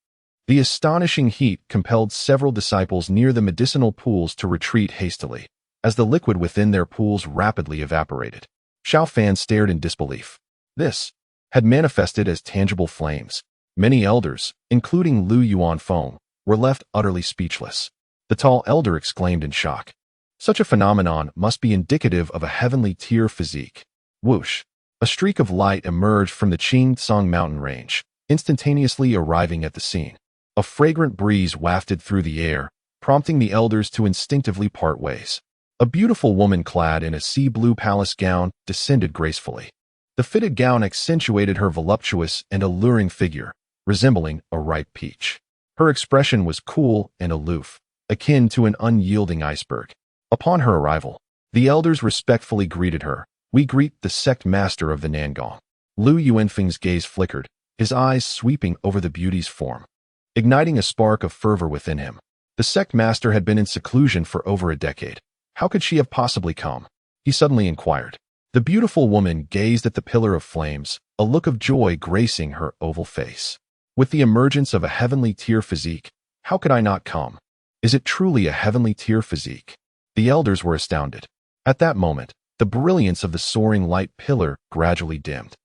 The astonishing heat compelled several disciples near the medicinal pools to retreat hastily, as the liquid within their pools rapidly evaporated. Xiao Fan stared in disbelief. This had manifested as tangible flames. Many elders, including Lu Yuanfeng, were left utterly speechless. The tall elder exclaimed in shock. Such a phenomenon must be indicative of a heavenly tier physique. Whoosh! A streak of light emerged from the Qingtsang mountain range, instantaneously arriving at the scene. A fragrant breeze wafted through the air, prompting the elders to instinctively part ways. A beautiful woman clad in a sea blue palace gown descended gracefully. The fitted gown accentuated her voluptuous and alluring figure, resembling a ripe peach. Her expression was cool and aloof, akin to an unyielding iceberg. Upon her arrival, the elders respectfully greeted her. "We greet the sect master of the Nangong." Lu Yuanfeng's gaze flickered, his eyes sweeping over the beauty's form, igniting a spark of fervor within him. The sect master had been in seclusion for over a decade. How could she have possibly come? He suddenly inquired. The beautiful woman gazed at the pillar of flames, a look of joy gracing her oval face. With the emergence of a heavenly tier physique, how could I not come? Is it truly a heavenly tier physique? The elders were astounded. At that moment, the brilliance of the soaring light pillar gradually dimmed.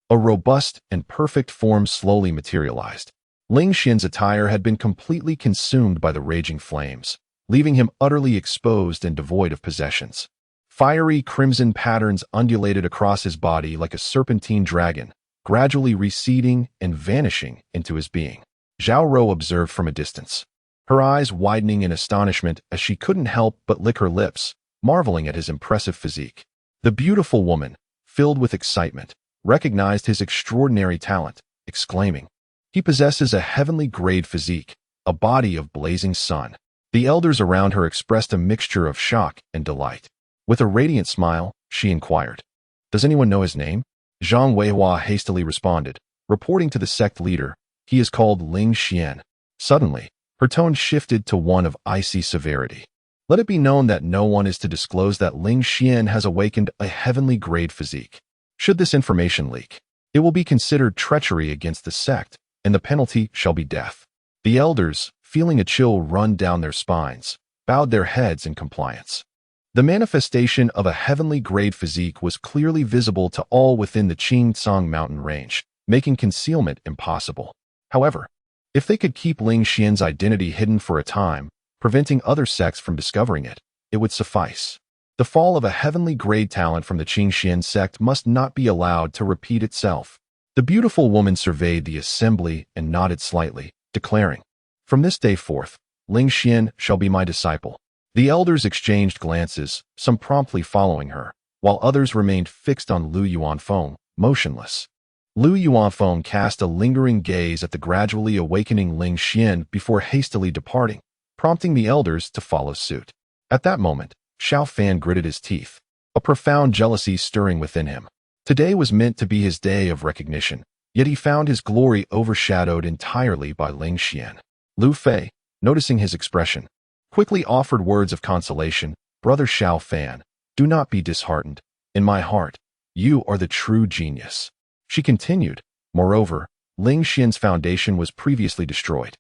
A robust and perfect form slowly materialized. Ling Xian's attire had been completely consumed by the raging flames, leaving him utterly exposed and devoid of possessions. Fiery crimson patterns undulated across his body like a serpentine dragon, gradually receding and vanishing into his being. Zhao Rou observed from a distance, her eyes widening in astonishment as she couldn't help but lick her lips, marveling at his impressive physique. The beautiful woman, filled with excitement, recognized his extraordinary talent, exclaiming, "He possesses a heavenly grade physique, a body of blazing sun." The elders around her expressed a mixture of shock and delight. With a radiant smile, she inquired, "Does anyone know his name?" Zhang Weihua hastily responded, reporting to the sect leader, "He is called Ling Xian." Suddenly, her tone shifted to one of icy severity. "Let it be known that no one is to disclose that Ling Xian has awakened a heavenly grade physique. Should this information leak, it will be considered treachery against the sect, and the penalty shall be death." The elders, feeling a chill run down their spines, bowed their heads in compliance. The manifestation of a heavenly grade physique was clearly visible to all within the Qingtsang mountain range, making concealment impossible. However, if they could keep Ling Xian's identity hidden for a time, preventing other sects from discovering it, it would suffice. The fall of a heavenly grade talent from the Qingxian sect must not be allowed to repeat itself. The beautiful woman surveyed the assembly and nodded slightly, declaring, "From this day forth, Ling Xian shall be my disciple." The elders exchanged glances, some promptly following her, while others remained fixed on Lu Yuanfeng, motionless. Lu Yuanfeng cast a lingering gaze at the gradually awakening Ling Xian before hastily departing, prompting the elders to follow suit. At that moment, Xiao Fan gritted his teeth, a profound jealousy stirring within him. Today was meant to be his day of recognition, yet he found his glory overshadowed entirely by Ling Xian. Lu Fei, noticing his expression, quickly offered words of consolation. "Brother Xiao Fan, do not be disheartened. In my heart, you are the true genius." She continued, "Moreover, Ling Xian's foundation was previously destroyed.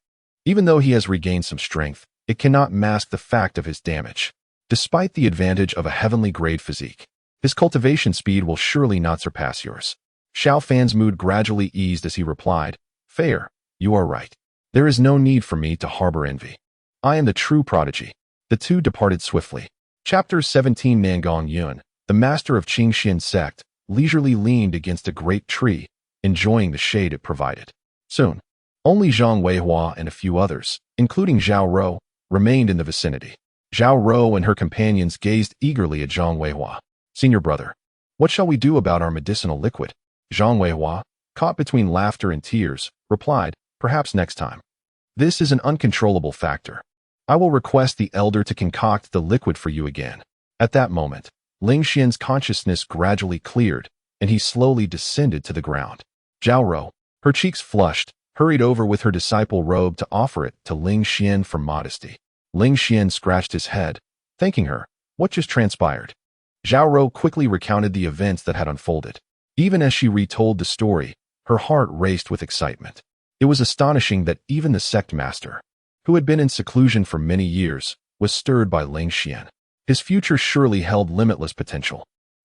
Even though he has regained some strength, it cannot mask the fact of his damage. Despite the advantage of a heavenly grade physique, his cultivation speed will surely not surpass yours." Xiao Fan's mood gradually eased as he replied, "Fair, you are right. There is no need for me to harbor envy. I am the true prodigy." The two departed swiftly. Chapter 17. Nangong Yun, the master of Qingxian sect, leisurely leaned against a great tree, enjoying the shade it provided. Soon, only Zhang Weihua and a few others, including Zhao Rou, remained in the vicinity. Zhao Rou and her companions gazed eagerly at Zhang Weihua. "Senior brother, what shall we do about our medicinal liquid?" Zhang Weihua, caught between laughter and tears, replied, "Perhaps next time. This is an uncontrollable factor. I will request the elder to concoct the liquid for you again." At that moment, Ling Xian's consciousness gradually cleared, and he slowly descended to the ground. Zhao Rou, her cheeks flushed, hurried over with her disciple robe to offer it to Ling Xian for modesty. Ling Xian scratched his head, thanking her. What just transpired? Zhao Rou quickly recounted the events that had unfolded. Even as she retold the story, her heart raced with excitement. It was astonishing that even the sect master, who had been in seclusion for many years, was stirred by Ling Xian. His future surely held limitless potential.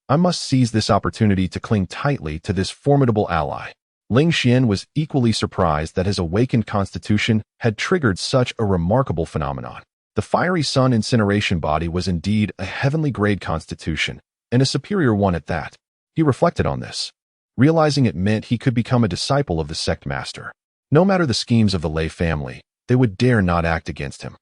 I must seize this opportunity to cling tightly to this formidable ally. Ling Xian was equally surprised that his awakened constitution had triggered such a remarkable phenomenon. The fiery sun incineration body was indeed a heavenly grade constitution, and a superior one at that. He reflected on this, realizing it meant he could become a disciple of the sect master. No matter the schemes of the Lei family, they would dare not act against him.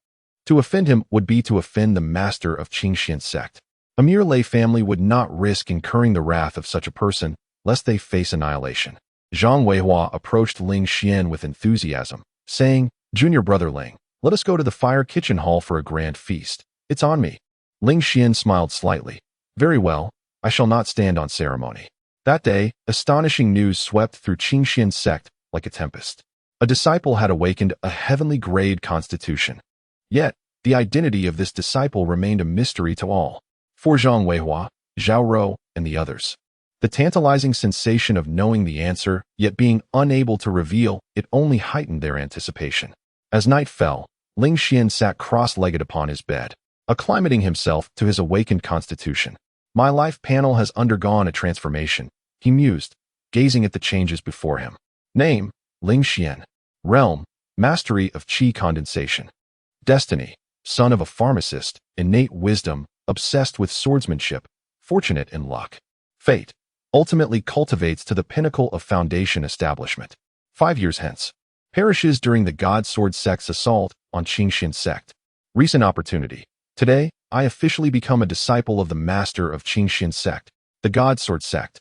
To offend him would be to offend the master of Qingxian's sect. A mere Lei family would not risk incurring the wrath of such a person, lest they face annihilation. Zhang Weihua approached Ling Xian with enthusiasm, saying, "Junior brother Ling, let us go to the fire kitchen hall for a grand feast. It's on me." Ling Xian smiled slightly. "Very well, I shall not stand on ceremony." That day, astonishing news swept through Qingxian's sect like a tempest. A disciple had awakened a heavenly grade constitution. Yet, the identity of this disciple remained a mystery to all. For Zhang Weihua, Zhao Rou, and the others, the tantalizing sensation of knowing the answer, yet being unable to reveal it, only heightened their anticipation. As night fell, Ling Xian sat cross-legged upon his bed, acclimating himself to his awakened constitution. "My life panel has undergone a transformation," he mused, gazing at the changes before him. Name, Ling Xian. Realm, mastery of qi condensation. Destiny, son of a pharmacist, innate wisdom, obsessed with swordsmanship, fortunate in luck. Fate, ultimately cultivates to the pinnacle of foundation establishment. 5 years hence, perishes during the God Sword sect's assault on Qingxian sect. Recent opportunity. Today, I officially become a disciple of the master of Qingxian sect, the God Sword sect.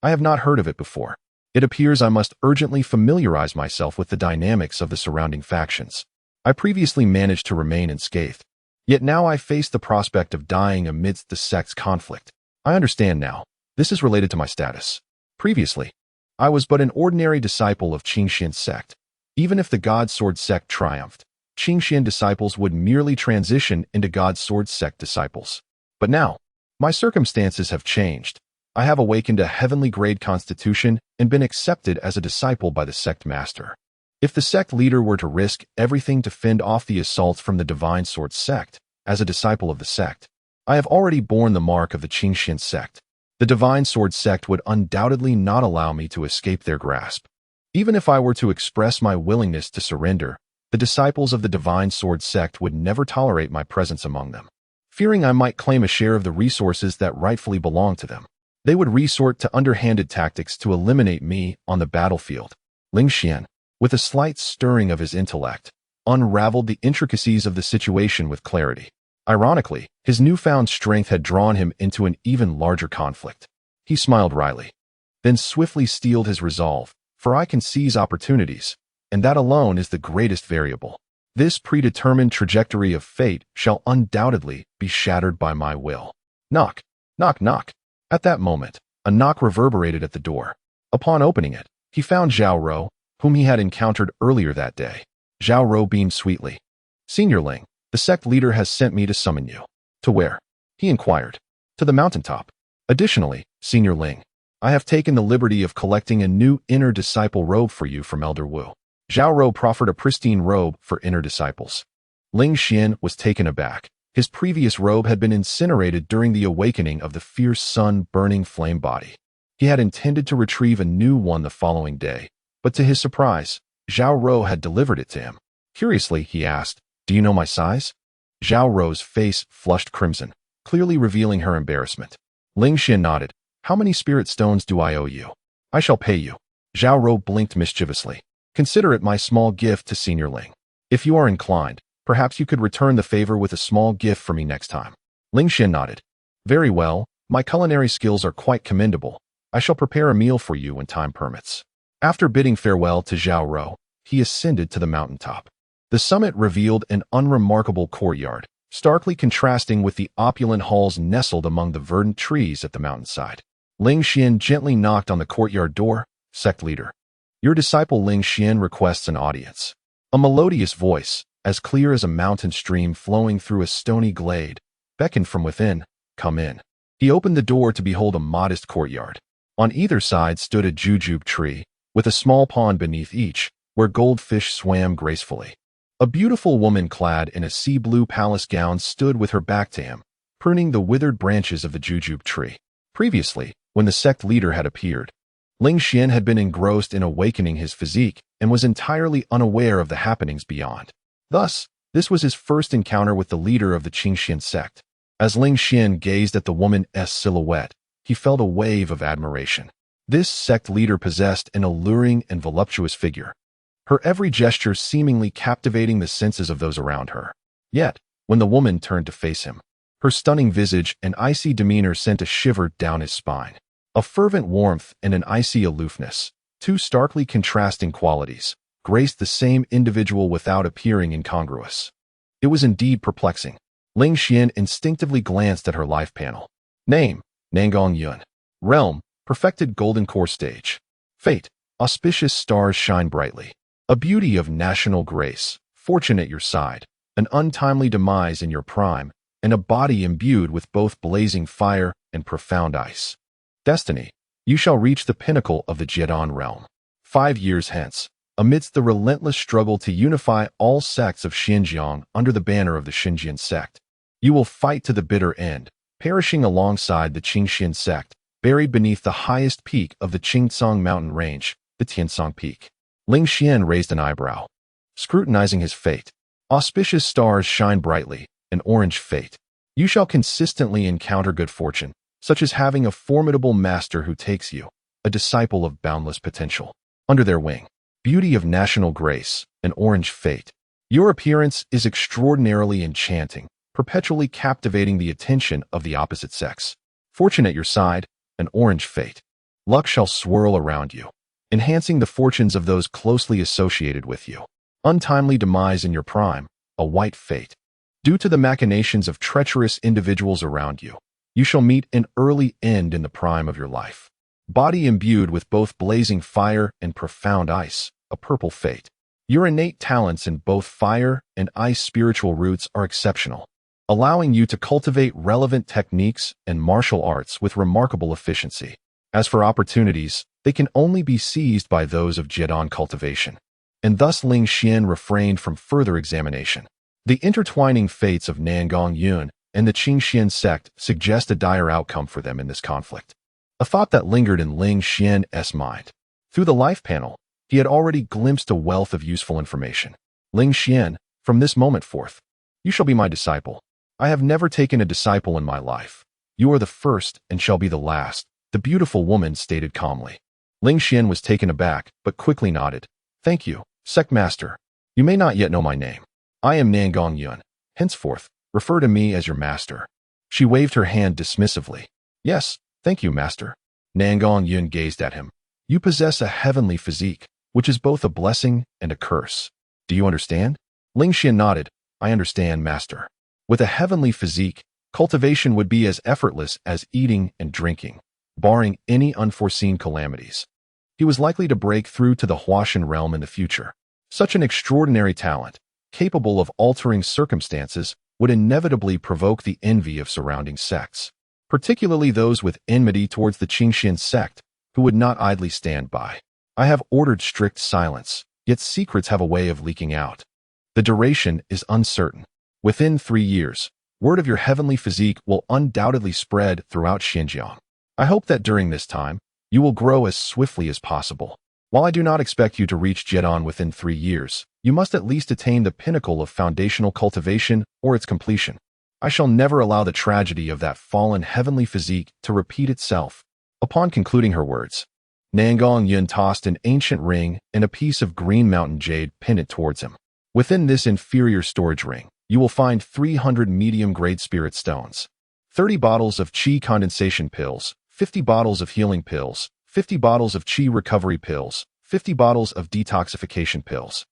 I have not heard of it before. It appears I must urgently familiarize myself with the dynamics of the surrounding factions. I previously managed to remain unscathed, yet now I face the prospect of dying amidst the sect's conflict. I understand now. This is related to my status. Previously, I was but an ordinary disciple of Qingxian sect. Even if the God Sword sect triumphed, Qingxian disciples would merely transition into God Sword sect disciples. But now, my circumstances have changed. I have awakened a heavenly grade constitution and been accepted as a disciple by the sect master. If the sect leader were to risk everything to fend off the assaults from the Divine Sword sect, as a disciple of the sect, I have already borne the mark of the Qingxian sect. The Divine Sword sect would undoubtedly not allow me to escape their grasp. Even if I were to express my willingness to surrender, the disciples of the Divine Sword sect would never tolerate my presence among them. Fearing I might claim a share of the resources that rightfully belong to them, they would resort to underhanded tactics to eliminate me on the battlefield. Ling Xian, with a slight stirring of his intellect, unraveled the intricacies of the situation with clarity. Ironically, his newfound strength had drawn him into an even larger conflict. He smiled wryly, then swiftly steeled his resolve, "For I can seize opportunities, and that alone is the greatest variable. This predetermined trajectory of fate shall undoubtedly be shattered by my will." Knock, knock, knock. At that moment, a knock reverberated at the door. Upon opening it, he found Zhao Rou, whom he had encountered earlier that day. Zhao Rou beamed sweetly. "Senior Ling, the sect leader has sent me to summon you." "To where?" he inquired. "To the mountaintop. Additionally, Senior Ling, I have taken the liberty of collecting a new inner disciple robe for you from Elder Wu." Zhao Rou proffered a pristine robe for inner disciples. Ling Xian was taken aback. His previous robe had been incinerated during the awakening of the fierce sun-burning flame body. He had intended to retrieve a new one the following day, but to his surprise, Zhao Rou had delivered it to him. Curiously, he asked, "Do you know my size?" Zhao Rou's face flushed crimson, clearly revealing her embarrassment. Ling Xian nodded. "How many spirit stones do I owe you?" "I shall pay you." Zhao Rou blinked mischievously. "Consider it my small gift to Senior Ling. If you are inclined, perhaps you could return the favor with a small gift for me next time." Ling Xian nodded. "Very well, my culinary skills are quite commendable. I shall prepare a meal for you when time permits." After bidding farewell to Zhao Rou, he ascended to the mountaintop. The summit revealed an unremarkable courtyard, starkly contrasting with the opulent halls nestled among the verdant trees at the mountainside. Ling Xian gently knocked on the courtyard door. "Sect leader, your disciple Ling Xian requests an audience." A melodious voice, as clear as a mountain stream flowing through a stony glade, beckoned from within. "Come in." He opened the door to behold a modest courtyard. On either side stood a jujube tree, with a small pond beneath each, where goldfish swam gracefully. A beautiful woman clad in a sea-blue palace gown stood with her back to him, pruning the withered branches of the jujube tree. Previously, when the sect leader had appeared, Ling Xian had been engrossed in awakening his physique and was entirely unaware of the happenings beyond. Thus, this was his first encounter with the leader of the Qingxian sect. As Ling Xian gazed at the woman's silhouette, he felt a wave of admiration. This sect leader possessed an alluring and voluptuous figure, her every gesture seemingly captivating the senses of those around her. Yet, when the woman turned to face him, her stunning visage and icy demeanor sent a shiver down his spine. A fervent warmth and an icy aloofness, two starkly contrasting qualities, graced the same individual without appearing incongruous. It was indeed perplexing. Ling Xian instinctively glanced at her life panel. Name, Nangong Yun. Realm, perfected golden core stage. Fate, auspicious stars shine brightly. A beauty of national grace, fortune at your side, an untimely demise in your prime, and a body imbued with both blazing fire and profound ice. Destiny, you shall reach the pinnacle of the Jidan realm. 5 years hence, amidst the relentless struggle to unify all sects of Xinjiang under the banner of the Xinjiang sect, you will fight to the bitter end, perishing alongside the Qingxian sect, buried beneath the highest peak of the Qingcang mountain range, the Tiansong Peak. Ling Xian raised an eyebrow, scrutinizing his fate. Auspicious stars shine brightly, an orange fate. You shall consistently encounter good fortune, such as having a formidable master who takes you, a disciple of boundless potential, under their wing. Beauty of national grace, an orange fate. Your appearance is extraordinarily enchanting, perpetually captivating the attention of the opposite sex. Fortune at your side, an orange fate. Luck shall swirl around you, enhancing the fortunes of those closely associated with you. Untimely demise in your prime, a white fate. Due to the machinations of treacherous individuals around you, you shall meet an early end in the prime of your life. Body imbued with both blazing fire and profound ice, a purple fate. Your innate talents in both fire and ice spiritual roots are exceptional, allowing you to cultivate relevant techniques and martial arts with remarkable efficiency. As for opportunities, they can only be seized by those of Jidan cultivation. And thus Ling Xian refrained from further examination. The intertwining fates of Nangong Yun and the Qingxian sect suggest a dire outcome for them in this conflict. A thought that lingered in Ling Xian's mind. Through the life panel, he had already glimpsed a wealth of useful information. Ling Xian, from this moment forth, you shall be my disciple. I have never taken a disciple in my life. You are the first and shall be the last, the beautiful woman stated calmly. Ling Xian was taken aback, but quickly nodded. Thank you, sect master. You may not yet know my name. I am Nangong Yun. Henceforth, refer to me as your master. She waved her hand dismissively. Yes, thank you, master. Nangong Yun gazed at him. You possess a heavenly physique, which is both a blessing and a curse. Do you understand? Ling Xian nodded. I understand, master. With a heavenly physique, cultivation would be as effortless as eating and drinking, barring any unforeseen calamities. He was likely to break through to the Huashan realm in the future. Such an extraordinary talent, capable of altering circumstances, would inevitably provoke the envy of surrounding sects, particularly those with enmity towards the Qingxian sect, who would not idly stand by. I have ordered strict silence, yet secrets have a way of leaking out. The duration is uncertain. Within 3 years, word of your heavenly physique will undoubtedly spread throughout Xinjiang. I hope that during this time, you will grow as swiftly as possible. While I do not expect you to reach Jidan within 3 years, you must at least attain the pinnacle of foundational cultivation or its completion. I shall never allow the tragedy of that fallen heavenly physique to repeat itself. Upon concluding her words, Nangong Yun tossed an ancient ring and a piece of green mountain jade pendant towards him. Within this inferior storage ring, you will find 300 medium-grade spirit stones, 30 bottles of qi condensation pills, 50 bottles of healing pills, 50 bottles of qi recovery pills, 50 bottles of detoxification pills,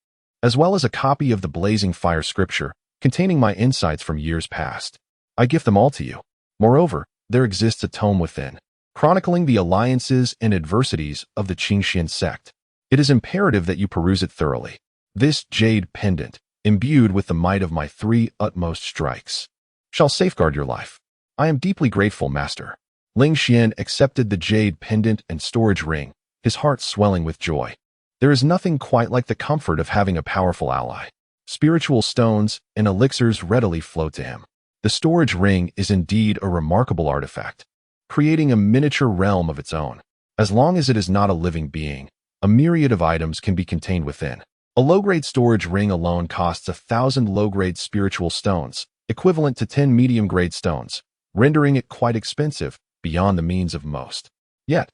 as well as a copy of the Blazing Fire scripture containing my insights from years past. I gift them all to you. Moreover, there exists a tome within, chronicling the alliances and adversities of the Qingxian sect. It is imperative that you peruse it thoroughly. This jade pendant, imbued with the might of my 3 utmost strikes, shall safeguard your life. I am deeply grateful, master. Ling Xian accepted the jade pendant and storage ring, his heart swelling with joy. There is nothing quite like the comfort of having a powerful ally. Spiritual stones and elixirs readily flow to him. The storage ring is indeed a remarkable artifact, creating a miniature realm of its own. As long as it is not a living being, a myriad of items can be contained within. A low-grade storage ring alone costs 1,000 low-grade spiritual stones, equivalent to 10 medium-grade stones, rendering it quite expensive, beyond the means of most. Yet,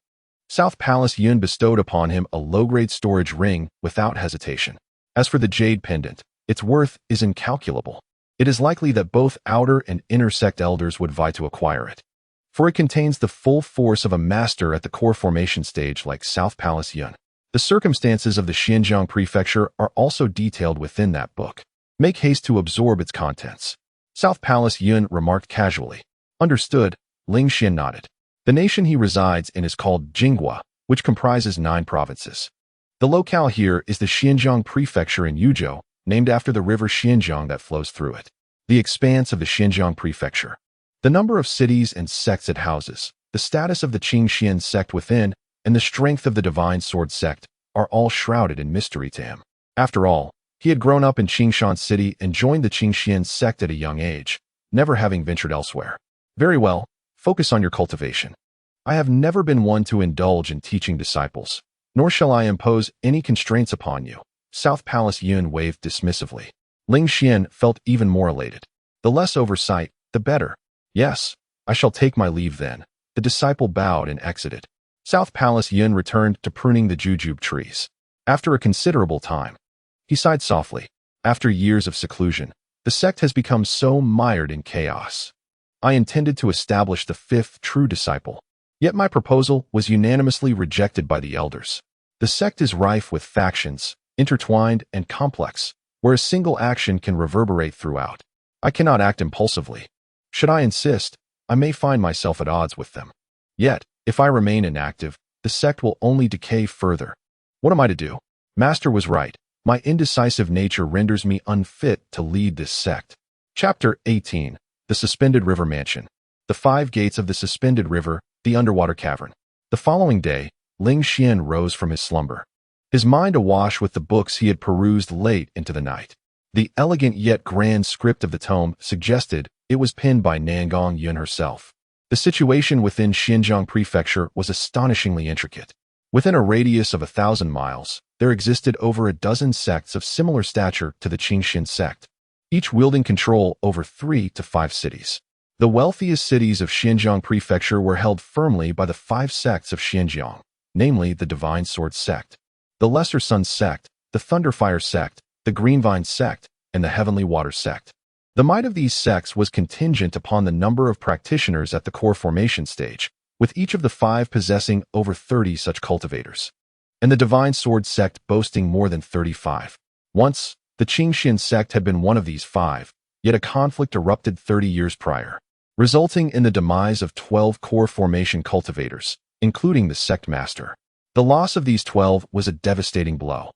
South Palace Yun bestowed upon him a low-grade storage ring without hesitation. As for the jade pendant, its worth is incalculable. It is likely that both outer and inner sect elders would vie to acquire it, for it contains the full force of a master at the core formation stage like South Palace Yun. The circumstances of the Xinjiang prefecture are also detailed within that book. Make haste to absorb its contents. South Palace Yun remarked casually. Understood, Ling Xian nodded. The nation he resides in is called Jinghua, which comprises 9 provinces. The locale here is the Xinjiang prefecture in Yuzhou, named after the river Xinjiang that flows through it. The expanse of the Xinjiang prefecture. The number of cities and sects it houses, the status of the Qingxian sect within, and the strength of the Divine Sword sect are all shrouded in mystery to him. After all, he had grown up in Qingshan City and joined the Qingxian sect at a young age, never having ventured elsewhere. Very well, focus on your cultivation. I have never been one to indulge in teaching disciples, nor shall I impose any constraints upon you. South Palace Yun waved dismissively. Ling Xian felt even more elated. The less oversight, the better. Yes, I shall take my leave then. The disciple bowed and exited. South Palace Yun returned to pruning the jujube trees. After a considerable time, he sighed softly. After years of seclusion, the sect has become so mired in chaos. I intended to establish the 5th true disciple, yet my proposal was unanimously rejected by the elders. The sect is rife with factions, intertwined and complex, where a single action can reverberate throughout. I cannot act impulsively. Should I insist, I may find myself at odds with them. Yet, if I remain inactive, the sect will only decay further. What am I to do? Master was right. My indecisive nature renders me unfit to lead this sect. Chapter 18. The Suspended River Mansion. The 5 Gates of the Suspended River, the Underwater Cavern. The following day, Ling Xian rose from his slumber, his mind awash with the books he had perused late into the night. The elegant yet grand script of the tome suggested it was penned by Nangong Yun herself. The situation within Xinjiang Prefecture was astonishingly intricate. Within a radius of 1,000 miles, there existed over a dozen sects of similar stature to the Qingxian sect, each wielding control over 3 to 5 cities. The wealthiest cities of Xinjiang Prefecture were held firmly by the 5 sects of Xinjiang, namely the Divine Sword sect, the Lesser Sun sect, the Thunderfire sect, the Greenvine sect, and the Heavenly Water sect. The might of these sects was contingent upon the number of practitioners at the core formation stage, with each of the 5 possessing over 30 such cultivators, and the Divine Sword sect boasting more than 35. Once, the Qingxian sect had been one of these 5, yet a conflict erupted 30 years prior, resulting in the demise of 12 core formation cultivators, including the sect master. The loss of these 12 was a devastating blow,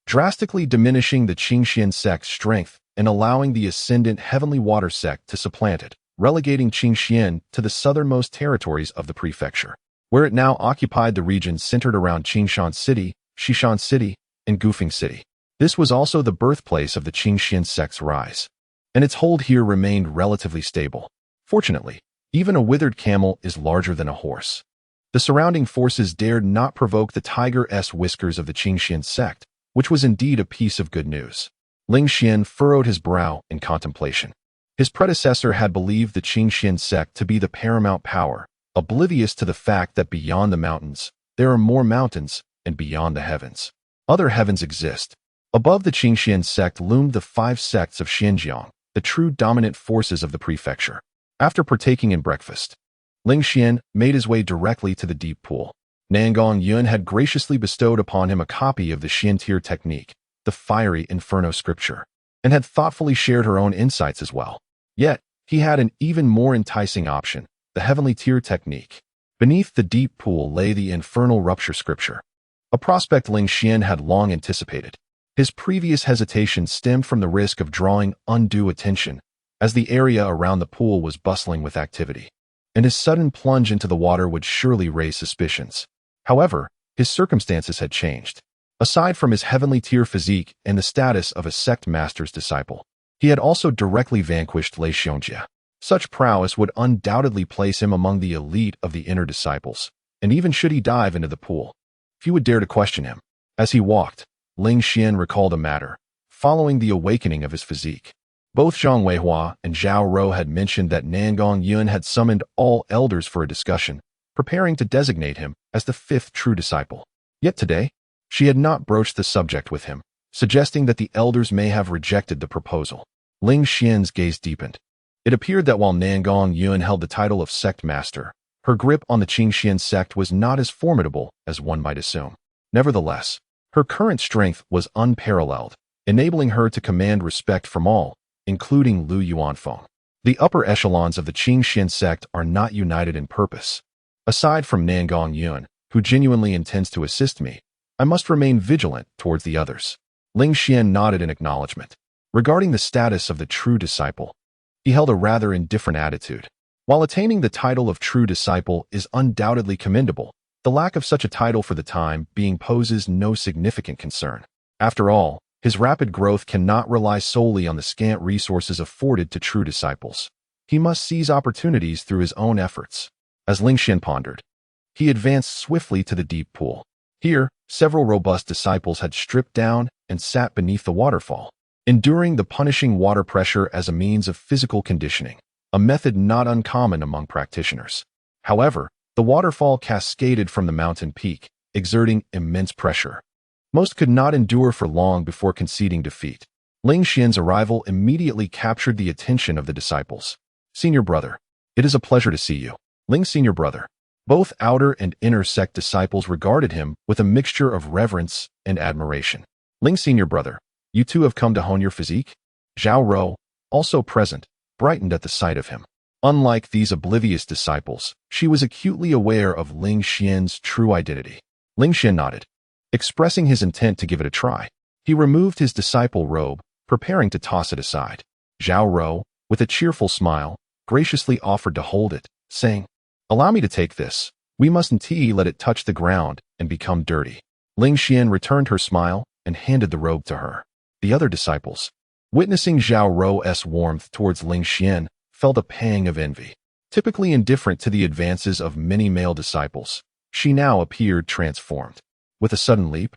drastically diminishing the Qingxian sect's strength and allowing the ascendant Heavenly Water sect to supplant it, relegating Qingxian to the southernmost territories of the prefecture, where it now occupied the regions centered around Qingshan City, Xishan City, and Gufeng City. This was also the birthplace of the Qingxian sect's rise, and its hold here remained relatively stable. Fortunately, even a withered camel is larger than a horse. The surrounding forces dared not provoke the tiger-esque whiskers of the Qingxian sect, which was indeed a piece of good news. Ling Xian furrowed his brow in contemplation. His predecessor had believed the Qingxian sect to be the paramount power, oblivious to the fact that beyond the mountains, there are more mountains, and beyond the heavens, other heavens exist. Above the Qingxian sect loomed the 5 sects of Xinjiang, the true dominant forces of the prefecture. After partaking in breakfast, Ling Xian made his way directly to the deep pool. Nangong Yun had graciously bestowed upon him a copy of the Xiantir technique, the fiery inferno scripture, and had thoughtfully shared her own insights as well. Yet, he had an even more enticing option, the heavenly tier technique. Beneath the deep pool lay the infernal rupture scripture, a prospect Ling Xian had long anticipated. His previous hesitation stemmed from the risk of drawing undue attention, as the area around the pool was bustling with activity, and his sudden plunge into the water would surely raise suspicions. However, his circumstances had changed. Aside from his heavenly tier physique and the status of a sect master's disciple, he had also directly vanquished Lei Xiongjie. Such prowess would undoubtedly place him among the elite of the inner disciples, and even should he dive into the pool, few would dare to question him. As he walked, Ling Xian recalled a matter, following the awakening of his physique. Both Zhang Weihua and Zhao Rou had mentioned that Nangong Yun had summoned all elders for a discussion, preparing to designate him as the fifth true disciple. Yet today, she had not broached the subject with him, suggesting that the elders may have rejected the proposal. Ling Xian's gaze deepened. It appeared that while Nangong Yun held the title of sect master, her grip on the Qingxian sect was not as formidable as one might assume. Nevertheless, her current strength was unparalleled, enabling her to command respect from all, including Lu Yuanfeng. The upper echelons of the Qingxian sect are not united in purpose. Aside from Nangong Yun, who genuinely intends to assist me, I must remain vigilant towards the others. Ling Xian nodded in acknowledgement. Regarding the status of the true disciple, he held a rather indifferent attitude. While attaining the title of true disciple is undoubtedly commendable, the lack of such a title for the time being poses no significant concern. After all, his rapid growth cannot rely solely on the scant resources afforded to true disciples. He must seize opportunities through his own efforts. As Ling Xian pondered, he advanced swiftly to the deep pool. Here, several robust disciples had stripped down and sat beneath the waterfall, enduring the punishing water pressure as a means of physical conditioning, a method not uncommon among practitioners. However, the waterfall cascaded from the mountain peak, exerting immense pressure. Most could not endure for long before conceding defeat. Ling Xian's arrival immediately captured the attention of the disciples. Senior brother, it is a pleasure to see you. Ling senior brother. Both outer and inner sect disciples regarded him with a mixture of reverence and admiration. Ling senior brother, you too have come to hone your physique? Zhao Rou, also present, brightened at the sight of him. Unlike these oblivious disciples, she was acutely aware of Ling Xian's true identity. Ling Xian nodded, expressing his intent to give it a try. He removed his disciple robe, preparing to toss it aside. Zhao Rou, with a cheerful smile, graciously offered to hold it, saying, "Allow me to take this. We mustn't let it touch the ground and become dirty." Ling Xian returned her smile and handed the robe to her. The other disciples, witnessing Zhao Rou's warmth towards Ling Xian, felt a pang of envy. Typically indifferent to the advances of many male disciples, she now appeared transformed. With a sudden leap,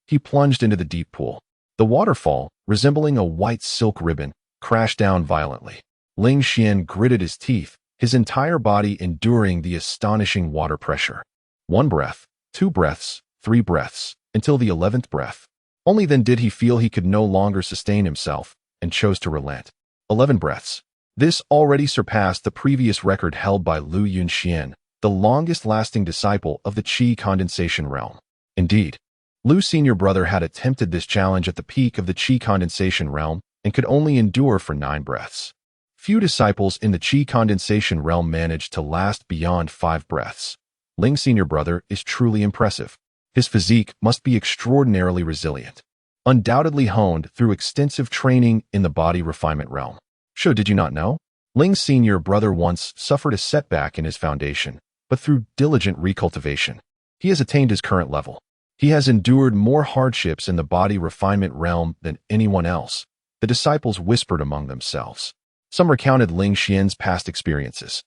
he plunged into the deep pool. The waterfall, resembling a white silk ribbon, crashed down violently. Ling Xian gritted his teeth, his entire body enduring the astonishing water pressure. 1 breath, 2 breaths, 3 breaths, until the 11th breath. Only then did he feel he could no longer sustain himself, and chose to relent. 11 breaths. This already surpassed the previous record held by Lu Yunxian, the longest-lasting disciple of the Qi condensation realm. Indeed, Lu's senior brother had attempted this challenge at the peak of the Qi condensation realm and could only endure for 9 breaths. Few disciples in the Qi condensation realm managed to last beyond 5 breaths. Ling's senior brother is truly impressive. His physique must be extraordinarily resilient, undoubtedly honed through extensive training in the body refinement realm. Sure, did you not know? Ling's senior brother once suffered a setback in his foundation, but through diligent recultivation, he has attained his current level. He has endured more hardships in the body refinement realm than anyone else, the disciples whispered among themselves. Some recounted Ling Xian's past experiences,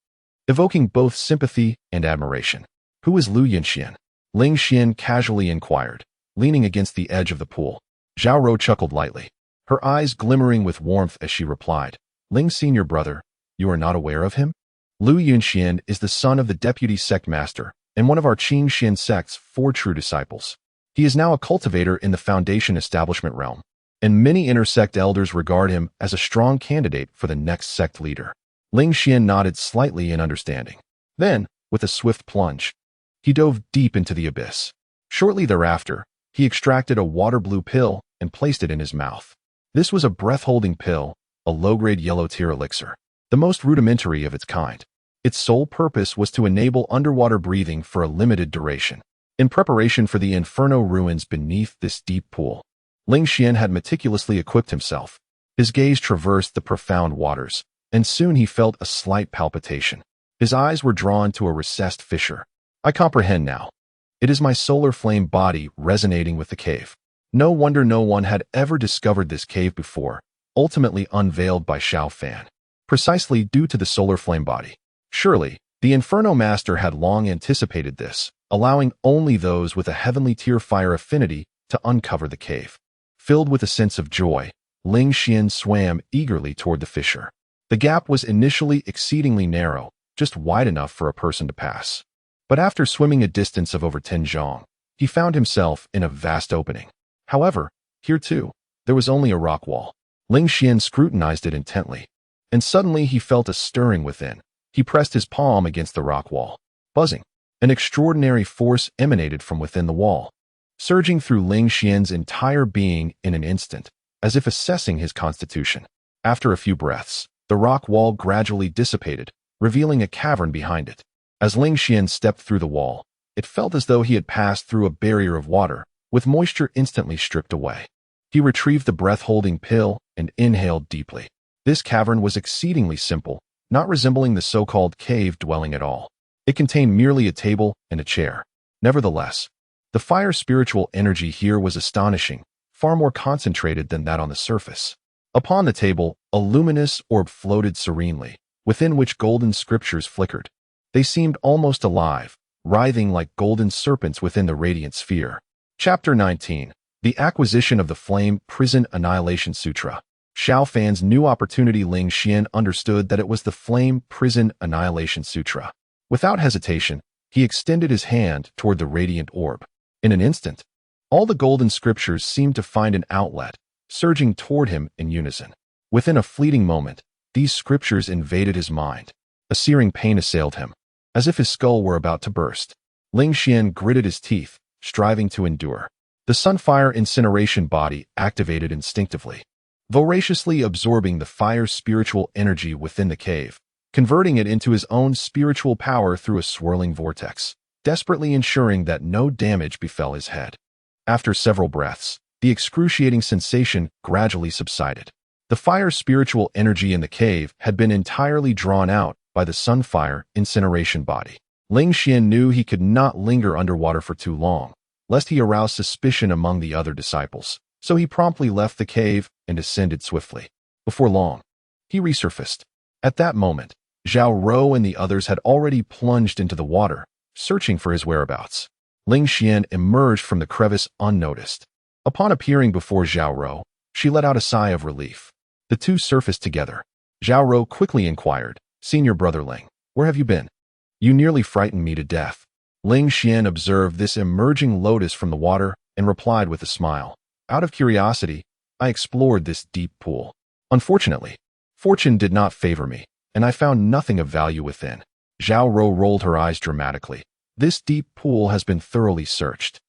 evoking both sympathy and admiration. Who is Lu Yunxian? Ling Xian casually inquired, leaning against the edge of the pool. Zhao Rou chuckled lightly, her eyes glimmering with warmth as she replied, Ling's senior brother, you are not aware of him? Lu Yunxian is the son of the deputy sect master and one of our Qingxian sect's 4 true disciples. He is now a cultivator in the foundation establishment realm, and many inner sect elders regard him as a strong candidate for the next sect leader. Ling Xian nodded slightly in understanding. Then, with a swift plunge, he dove deep into the abyss. Shortly thereafter, he extracted a water-blue pill and placed it in his mouth. This was a breath-holding pill, a low-grade yellow-tier elixir, the most rudimentary of its kind. Its sole purpose was to enable underwater breathing for a limited duration. In preparation for the inferno ruins beneath this deep pool, Ling Xian had meticulously equipped himself. His gaze traversed the profound waters, and soon he felt a slight palpitation. His eyes were drawn to a recessed fissure. I comprehend now. It is my solar flame body resonating with the cave. No wonder no one had ever discovered this cave before, ultimately unveiled by Xiao Fan, precisely due to the solar flame body. Surely, the Inferno Master had long anticipated this, allowing only those with a heavenly tier fire affinity to uncover the cave. Filled with a sense of joy, Ling Xian swam eagerly toward the fissure. The gap was initially exceedingly narrow, just wide enough for a person to pass. But after swimming a distance of over 10 zhong, he found himself in a vast opening. However, here too, there was only a rock wall. Ling Xian scrutinized it intently, and suddenly he felt a stirring within. He pressed his palm against the rock wall. Buzzing. An extraordinary force emanated from within the wall, surging through Ling Xian's entire being in an instant, as if assessing his constitution. After a few breaths, the rock wall gradually dissipated, revealing a cavern behind it. As Ling Xian stepped through the wall, it felt as though he had passed through a barrier of water, with moisture instantly stripped away. He retrieved the breath-holding pill and inhaled deeply. This cavern was exceedingly simple, not resembling the so-called cave dwelling at all. It contained merely a table and a chair. Nevertheless, the fire spiritual energy here was astonishing, far more concentrated than that on the surface. Upon the table, a luminous orb floated serenely, within which golden scriptures flickered. They seemed almost alive, writhing like golden serpents within the radiant sphere. Chapter 19. The Acquisition of the Flame Prison Annihilation Sutra. Xiao Fan's new opportunity. Ling Xian understood that it was the Flame Prison Annihilation Sutra. Without hesitation, he extended his hand toward the radiant orb. In an instant, all the golden scriptures seemed to find an outlet, surging toward him in unison. Within a fleeting moment, these scriptures invaded his mind. A searing pain assailed him, as if his skull were about to burst. Ling Xian gritted his teeth, striving to endure. The sunfire incineration body activated instinctively, voraciously absorbing the fire's spiritual energy within the cave, converting it into his own spiritual power through a swirling vortex, desperately ensuring that no damage befell his head. After several breaths, the excruciating sensation gradually subsided. The fire's spiritual energy in the cave had been entirely drawn out by the sunfire incineration body. Ling Xian knew he could not linger underwater for too long, lest he arouse suspicion among the other disciples, so he promptly left the cave and ascended swiftly. Before long, he resurfaced. At that moment, Zhao Rou and the others had already plunged into the water, searching for his whereabouts. Ling Xian emerged from the crevice unnoticed. Upon appearing before Zhao Rou, she let out a sigh of relief. The two surfaced together. Zhao Rou quickly inquired, "Senior brother Ling, where have you been? You nearly frightened me to death." Ling Xian observed this emerging lotus from the water and replied with a smile, "Out of curiosity, I explored this deep pool. Unfortunately, fortune did not favor me, and I found nothing of value within." Zhao Rou rolled her eyes dramatically. "This deep pool has been thoroughly searched.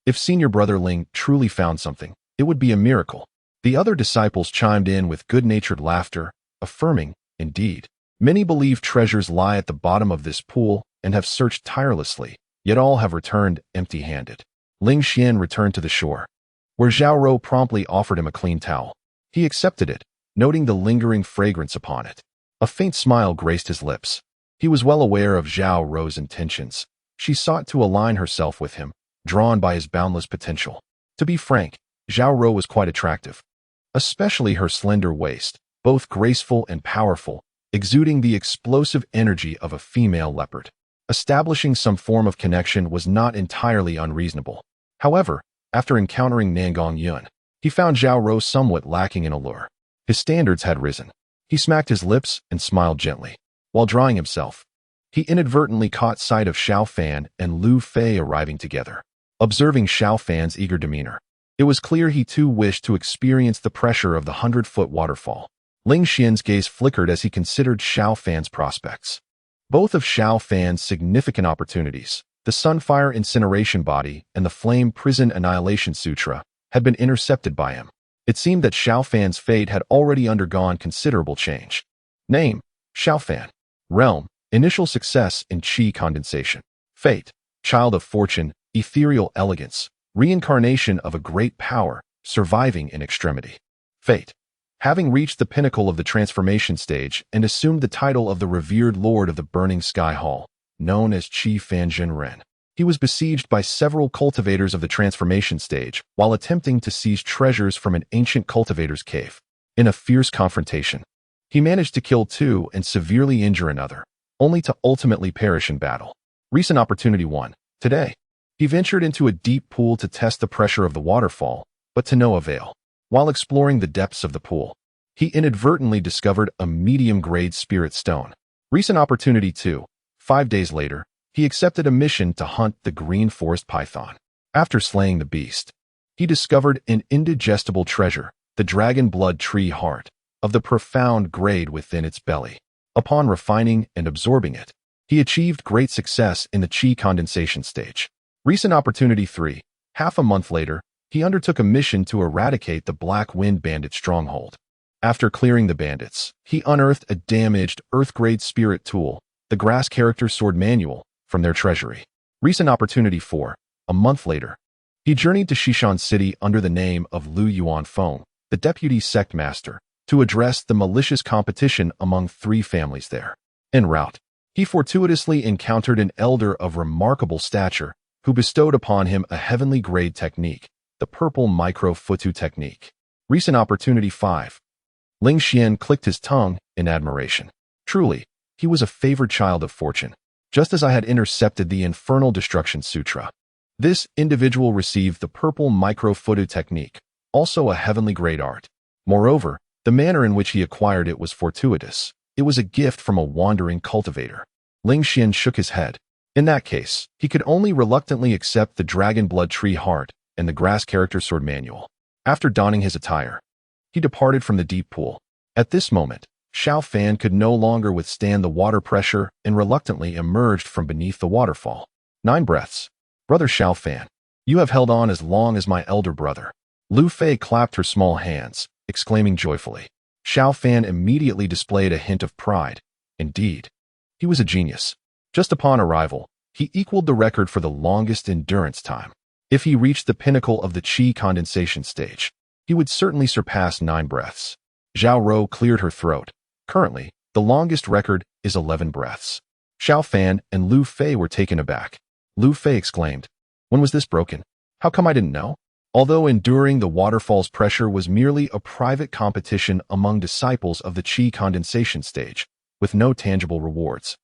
If Senior brother Ling truly found something, it would be a miracle." The other disciples chimed in with good-natured laughter, affirming, "Indeed, many believe treasures lie at the bottom of this pool and have searched tirelessly, yet all have returned empty-handed." Ling Xian returned to the shore, where Zhao Rou promptly offered him a clean towel. He accepted it, noting the lingering fragrance upon it. A faint smile graced his lips. He was well aware of Zhao Rou's intentions. She sought to align herself with him, drawn by his boundless potential. To be frank, Zhao Rou was quite attractive, especially her slender waist, both graceful and powerful, exuding the explosive energy of a female leopard. Establishing some form of connection was not entirely unreasonable. However, after encountering Nangong Yun, he found Zhao Rou somewhat lacking in allure. His standards had risen. He smacked his lips and smiled gently. While drying himself, he inadvertently caught sight of Xiao Fan and Lu Fei arriving together. Observing Xiao Fan's eager demeanor, it was clear he too wished to experience the pressure of the 100-foot waterfall. Ling Xian's gaze flickered as he considered Xiao Fan's prospects. Both of Xiao Fan's significant opportunities, the Sunfire Incineration Body and the Flame Prison Annihilation Sutra, had been intercepted by him. It seemed that Xiao Fan's fate had already undergone considerable change. Name: Xiao Fan. Realm: initial success in Qi condensation. Fate: child of fortune, ethereal elegance, reincarnation of a great power, surviving in extremity. Fate: having reached the pinnacle of the transformation stage and assumed the title of the revered lord of the Burning Sky Hall, known as Qi Fanjin Ren. He was besieged by several cultivators of the transformation stage while attempting to seize treasures from an ancient cultivator's cave. In a fierce confrontation, he managed to kill two and severely injure another, only to ultimately perish in battle. Recent opportunity 1. Today, he ventured into a deep pool to test the pressure of the waterfall, but to no avail. While exploring the depths of the pool, he inadvertently discovered a medium-grade spirit stone. Recent opportunity 2. 5 days later, he accepted a mission to hunt the green forest python. After slaying the beast, he discovered an indigestible treasure, the dragon blood tree heart, of the profound grade within its belly. Upon refining and absorbing it, he achieved great success in the chi condensation stage. Recent opportunity 3. Half a month later, he undertook a mission to eradicate the Black Wind Bandit stronghold. After clearing the bandits, he unearthed a damaged Earth-grade spirit tool, the Grass Character Sword Manual, from their treasury. Recent opportunity 4. A month later, he journeyed to Shishan City under the name of Lu Yuanfeng, the deputy sect master, to address the malicious competition among 3 families there. En route, he fortuitously encountered an elder of remarkable stature who bestowed upon him a heavenly grade technique, the Purple Micro-Futu technique. Recent opportunity 5. Ling Xian clicked his tongue in admiration. Truly, he was a favored child of fortune, just as I had intercepted the Infernal Destruction Sutra. This individual received the Purple Micro-Futu technique, also a heavenly grade art. Moreover, the manner in which he acquired it was fortuitous. It was a gift from a wandering cultivator. Ling Xian shook his head. In that case, he could only reluctantly accept the Dragon Blood Tree Heart and the Grass Character Sword Manual. After donning his attire, he departed from the deep pool. At this moment, Xiao Fan could no longer withstand the water pressure and reluctantly emerged from beneath the waterfall. 9 breaths. Brother Xiao Fan, you have held on as long as my elder brother. Lu Fei clapped her small hands, exclaiming joyfully. Xiao Fan immediately displayed a hint of pride. Indeed, he was a genius. Just upon arrival, he equaled the record for the longest endurance time. If he reached the pinnacle of the chi condensation stage, he would certainly surpass 9 breaths. Zhao Rou cleared her throat. Currently, the longest record is 11 breaths. Xiao Fan and Lu Fei were taken aback. Lu Fei exclaimed, "When was this broken? How come I didn't know?" Although enduring the waterfall's pressure was merely a private competition among disciples of the chi condensation stage, with no tangible rewards,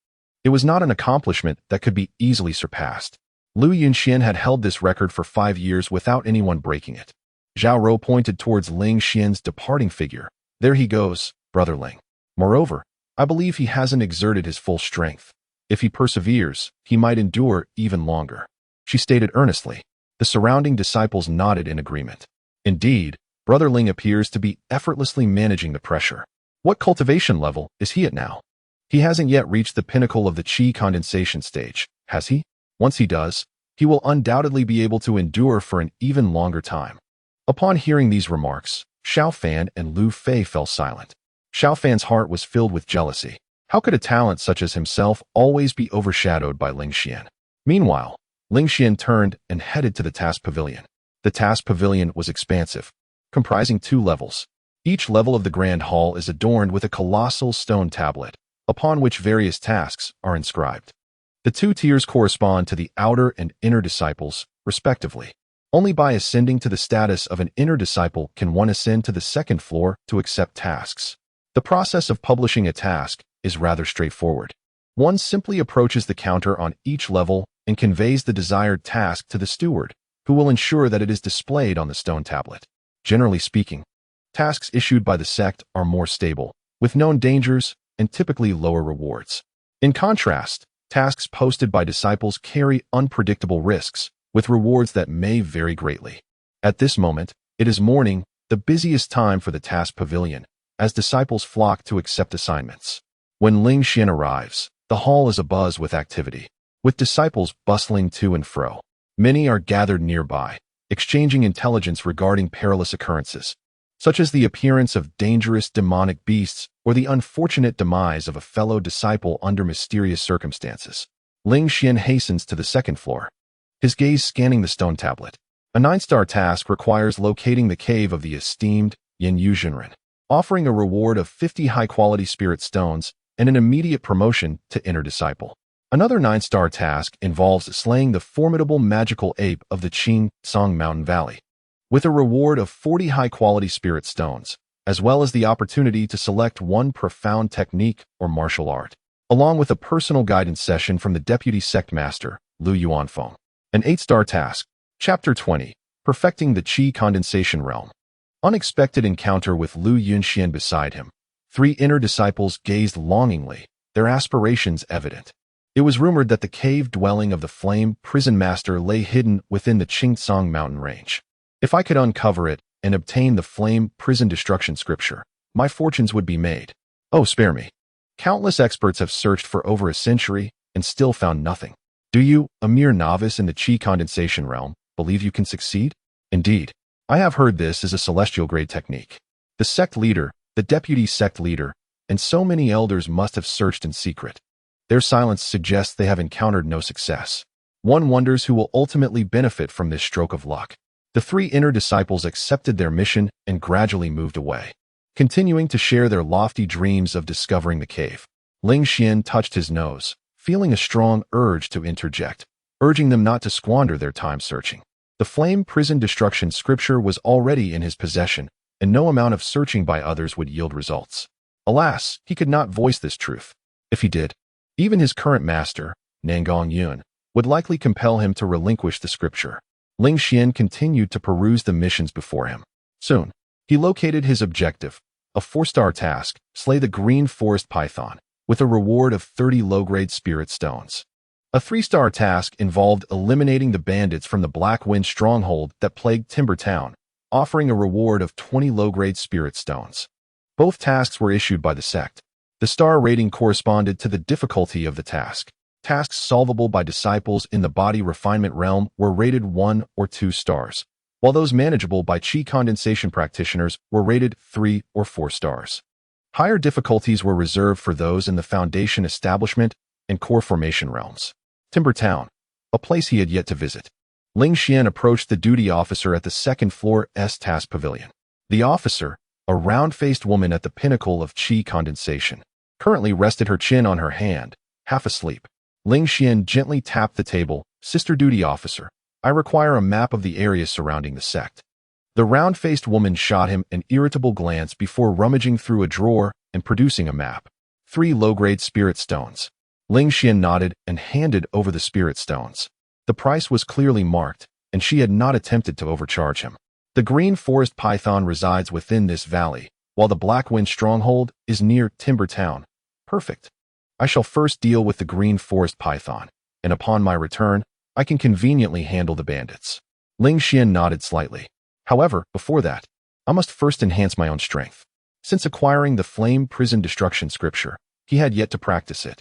it was not an accomplishment that could be easily surpassed. Lu Yunxian had held this record for 5 years without anyone breaking it. Zhao Rou pointed towards Ling Xian's departing figure. "There he goes, Brother Ling. Moreover, I believe he hasn't exerted his full strength. If he perseveres, he might endure even longer," she stated earnestly. The surrounding disciples nodded in agreement. Indeed, Brother Ling appears to be effortlessly managing the pressure. What cultivation level is he at now? He hasn't yet reached the pinnacle of the chi condensation stage, has he? Once he does, he will undoubtedly be able to endure for an even longer time. Upon hearing these remarks, Xiao Fan and Lu Fei fell silent. Xiao Fan's heart was filled with jealousy. How could a talent such as himself always be overshadowed by Ling Xian? Meanwhile, Ling Xian turned and headed to the task pavilion. The task pavilion was expansive, comprising 2 levels. Each level of the grand hall is adorned with a colossal stone tablet, upon which various tasks are inscribed. The 2 tiers correspond to the outer and inner disciples, respectively. Only by ascending to the status of an inner disciple can one ascend to the 2nd floor to accept tasks. The process of publishing a task is rather straightforward. One simply approaches the counter on each level and conveys the desired task to the steward, who will ensure that it is displayed on the stone tablet. Generally speaking, tasks issued by the sect are more stable, with known dangers and typically lower rewards. In contrast, tasks posted by disciples carry unpredictable risks, with rewards that may vary greatly. At this moment, it is morning, the busiest time for the task pavilion, as disciples flock to accept assignments. When Ling Xian arrives, the hall is abuzz with activity, with disciples bustling to and fro. Many are gathered nearby, exchanging intelligence regarding perilous occurrences, such as the appearance of dangerous demonic beasts or the unfortunate demise of a fellow disciple under mysterious circumstances. Ling Xian hastens to the 2nd floor, his gaze scanning the stone tablet. A 9-star task requires locating the cave of the esteemed Yin Yu Jinren, offering a reward of 50 high-quality spirit stones and an immediate promotion to inner disciple. Another 9-star task involves slaying the formidable magical ape of the Qing Song Mountain Valley, with a reward of 40 high-quality spirit stones, as well as the opportunity to select one profound technique or martial art, along with a personal guidance session from the Deputy Sect Master, Lu Yuanfeng. An 8-star task, Chapter 20, Perfecting the Qi Condensation Realm. Unexpected encounter with Lu Yunxian beside him. 3 inner disciples gazed longingly, their aspirations evident. It was rumored that the cave dwelling of the Flame Prison Master lay hidden within the Qingtsong mountain range. If I could uncover it and obtain the Flame Prison Destruction Scripture, my fortunes would be made. Oh, spare me. Countless experts have searched for over a century and still found nothing. Do you, a mere novice in the Qi condensation realm, believe you can succeed? Indeed, I have heard this is a celestial grade technique. The sect leader, the deputy sect leader, and so many elders must have searched in secret. Their silence suggests they have encountered no success. One wonders who will ultimately benefit from this stroke of luck. The 3 inner disciples accepted their mission and gradually moved away, continuing to share their lofty dreams of discovering the cave. Ling Xian touched his nose, feeling a strong urge to interject, urging them not to squander their time searching. The Flame Prison Destruction Scripture was already in his possession, and no amount of searching by others would yield results. Alas, he could not voice this truth. If he did, even his current master, Nangong Yun, would likely compel him to relinquish the scripture. Ling Xian continued to peruse the missions before him. Soon, he located his objective, a 4-star task, slay the green forest python, with a reward of 30 low-grade spirit stones. A 3-star task involved eliminating the bandits from the Black Wind stronghold that plagued Timber Town, offering a reward of 20 low-grade spirit stones. Both tasks were issued by the sect. The star rating corresponded to the difficulty of the task. Tasks solvable by disciples in the body refinement realm were rated 1 or 2 stars, while those manageable by Qi condensation practitioners were rated 3 or 4 stars. Higher difficulties were reserved for those in the foundation establishment and core formation realms. Timber Town, a place he had yet to visit. Ling Xian approached the duty officer at the 2nd floor task pavilion. The officer, a round-faced woman at the pinnacle of Qi condensation, currently rested her chin on her hand, half asleep. Ling Xian gently tapped the table. Sister Duty Officer, I require a map of the area surrounding the sect. The round-faced woman shot him an irritable glance before rummaging through a drawer and producing a map. 3 low-grade spirit stones. Ling Xian nodded and handed over the spirit stones. The price was clearly marked, and she had not attempted to overcharge him. The green forest python resides within this valley, while the Black Wind stronghold is near Timber Town. Perfect. I shall first deal with the green forest python, and upon my return, I can conveniently handle the bandits. Ling Xian nodded slightly. However, before that, I must first enhance my own strength. Since acquiring the Flame Prison Destruction Scripture, he had yet to practice it.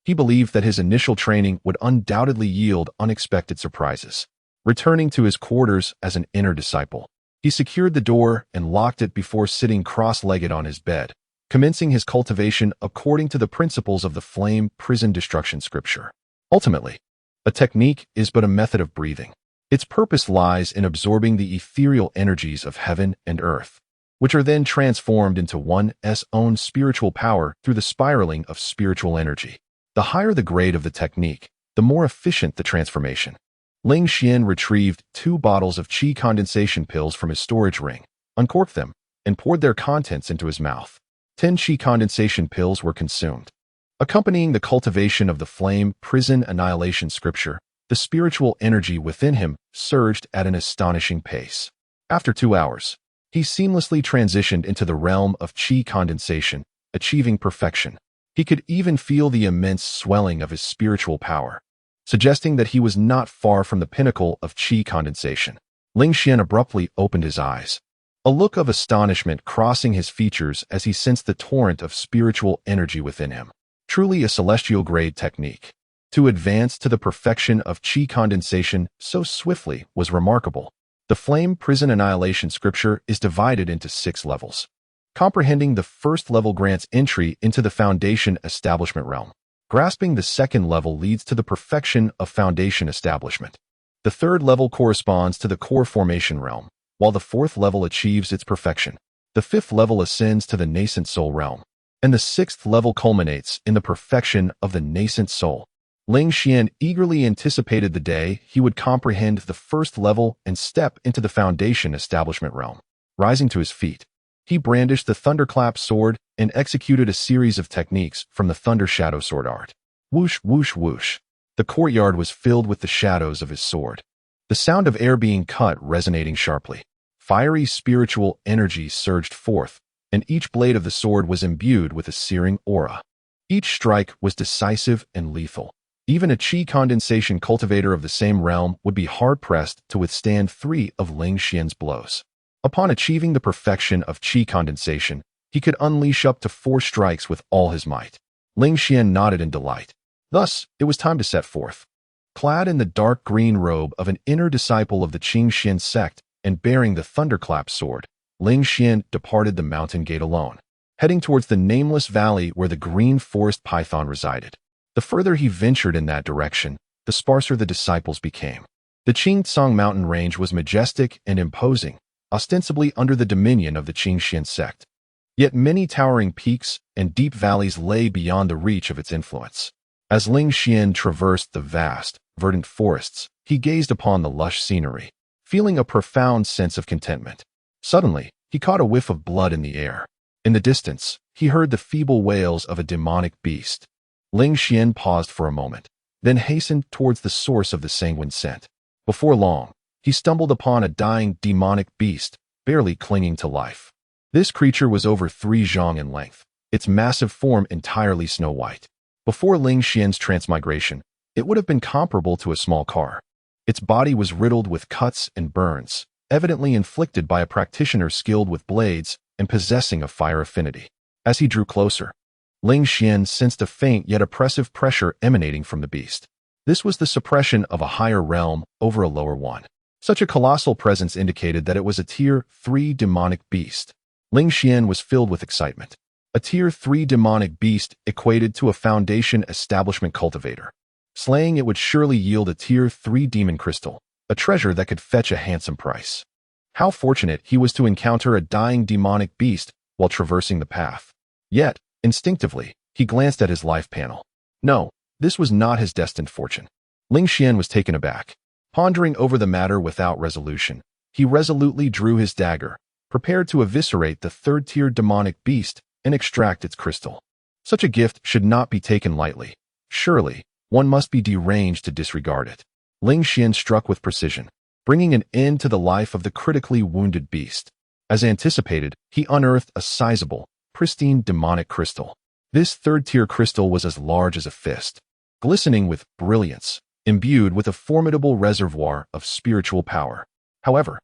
He believed that his initial training would undoubtedly yield unexpected surprises. Returning to his quarters as an inner disciple, he secured the door and locked it before sitting cross-legged on his bed, commencing his cultivation according to the principles of the Flame Prison Destruction Scripture. Ultimately, a technique is but a method of breathing. Its purpose lies in absorbing the ethereal energies of heaven and earth, which are then transformed into one's own spiritual power through the spiraling of spiritual energy. The higher the grade of the technique, the more efficient the transformation. Ling Xian retrieved 2 bottles of Qi condensation pills from his storage ring, uncorked them, and poured their contents into his mouth. 10 Qi condensation pills were consumed. Accompanying the cultivation of the Flame Prison Annihilation Scripture, the spiritual energy within him surged at an astonishing pace. After 2 hours, he seamlessly transitioned into the realm of Qi condensation, achieving perfection. He could even feel the immense swelling of his spiritual power, suggesting that he was not far from the pinnacle of Qi condensation. Ling Xian abruptly opened his eyes, a look of astonishment crossing his features as he sensed the torrent of spiritual energy within him. Truly a celestial-grade technique. To advance to the perfection of Qi condensation so swiftly was remarkable. The Flame Prison Annihilation Scripture is divided into 6 levels. Comprehending the first level grants entry into the Foundation Establishment realm. Grasping the second level leads to the perfection of Foundation Establishment. The third level corresponds to the Core Formation realm, while the 4th level achieves its perfection. The 5th level ascends to the Nascent Soul realm, and the 6th level culminates in the perfection of the Nascent Soul. Ling Xian eagerly anticipated the day he would comprehend the first level and step into the foundation establishment realm. Rising to his feet, he brandished the thunderclap sword and executed a series of techniques from the thunder shadow sword art. Whoosh, whoosh, whoosh. The courtyard was filled with the shadows of his sword. The sound of air being cut resonating sharply. Fiery spiritual energy surged forth, and each blade of the sword was imbued with a searing aura. Each strike was decisive and lethal. Even a chi condensation cultivator of the same realm would be hard-pressed to withstand 3 of Ling Xian's blows. Upon achieving the perfection of chi condensation, he could unleash up to 4 strikes with all his might. Ling Xian nodded in delight. Thus, it was time to set forth. Clad in the dark green robe of an inner disciple of the Qingxian sect and bearing the thunderclap sword, Ling Xian departed the mountain gate alone, heading towards the nameless valley where the green forest python resided. The further he ventured in that direction, the sparser the disciples became. The Qingtsang mountain range was majestic and imposing, ostensibly under the dominion of the Qingxian sect. Yet many towering peaks and deep valleys lay beyond the reach of its influence. As Ling Xian traversed the vast, verdant forests, he gazed upon the lush scenery, feeling a profound sense of contentment. Suddenly, he caught a whiff of blood in the air. In the distance, he heard the feeble wails of a demonic beast. Ling Xian paused for a moment, then hastened towards the source of the sanguine scent. Before long, he stumbled upon a dying demonic beast, barely clinging to life. This creature was over 3 zhang in length, its massive form entirely snow-white. Before Ling Xian's transmigration, it would have been comparable to a small car. Its body was riddled with cuts and burns, evidently inflicted by a practitioner skilled with blades and possessing a fire affinity. As he drew closer, Ling Xian sensed a faint yet oppressive pressure emanating from the beast. This was the suppression of a higher realm over a lower one. Such a colossal presence indicated that it was a Tier 3 demonic beast. Ling Xian was filled with excitement. A Tier 3 demonic beast equated to a Foundation establishment cultivator. Slaying it would surely yield a Tier 3 demon crystal, a treasure that could fetch a handsome price. How fortunate he was to encounter a dying demonic beast while traversing the path. Yet, instinctively, he glanced at his life panel. No, this was not his destined fortune. Ling Xian was taken aback. Pondering over the matter without resolution, he resolutely drew his dagger, prepared to eviscerate the 3rd-tier demonic beast and extract its crystal. Such a gift should not be taken lightly. Surely, one must be deranged to disregard it. Ling Xian struck with precision, bringing an end to the life of the critically wounded beast. As anticipated, he unearthed a sizable, pristine demonic crystal. This 3rd-tier crystal was as large as a fist, glistening with brilliance, imbued with a formidable reservoir of spiritual power. However,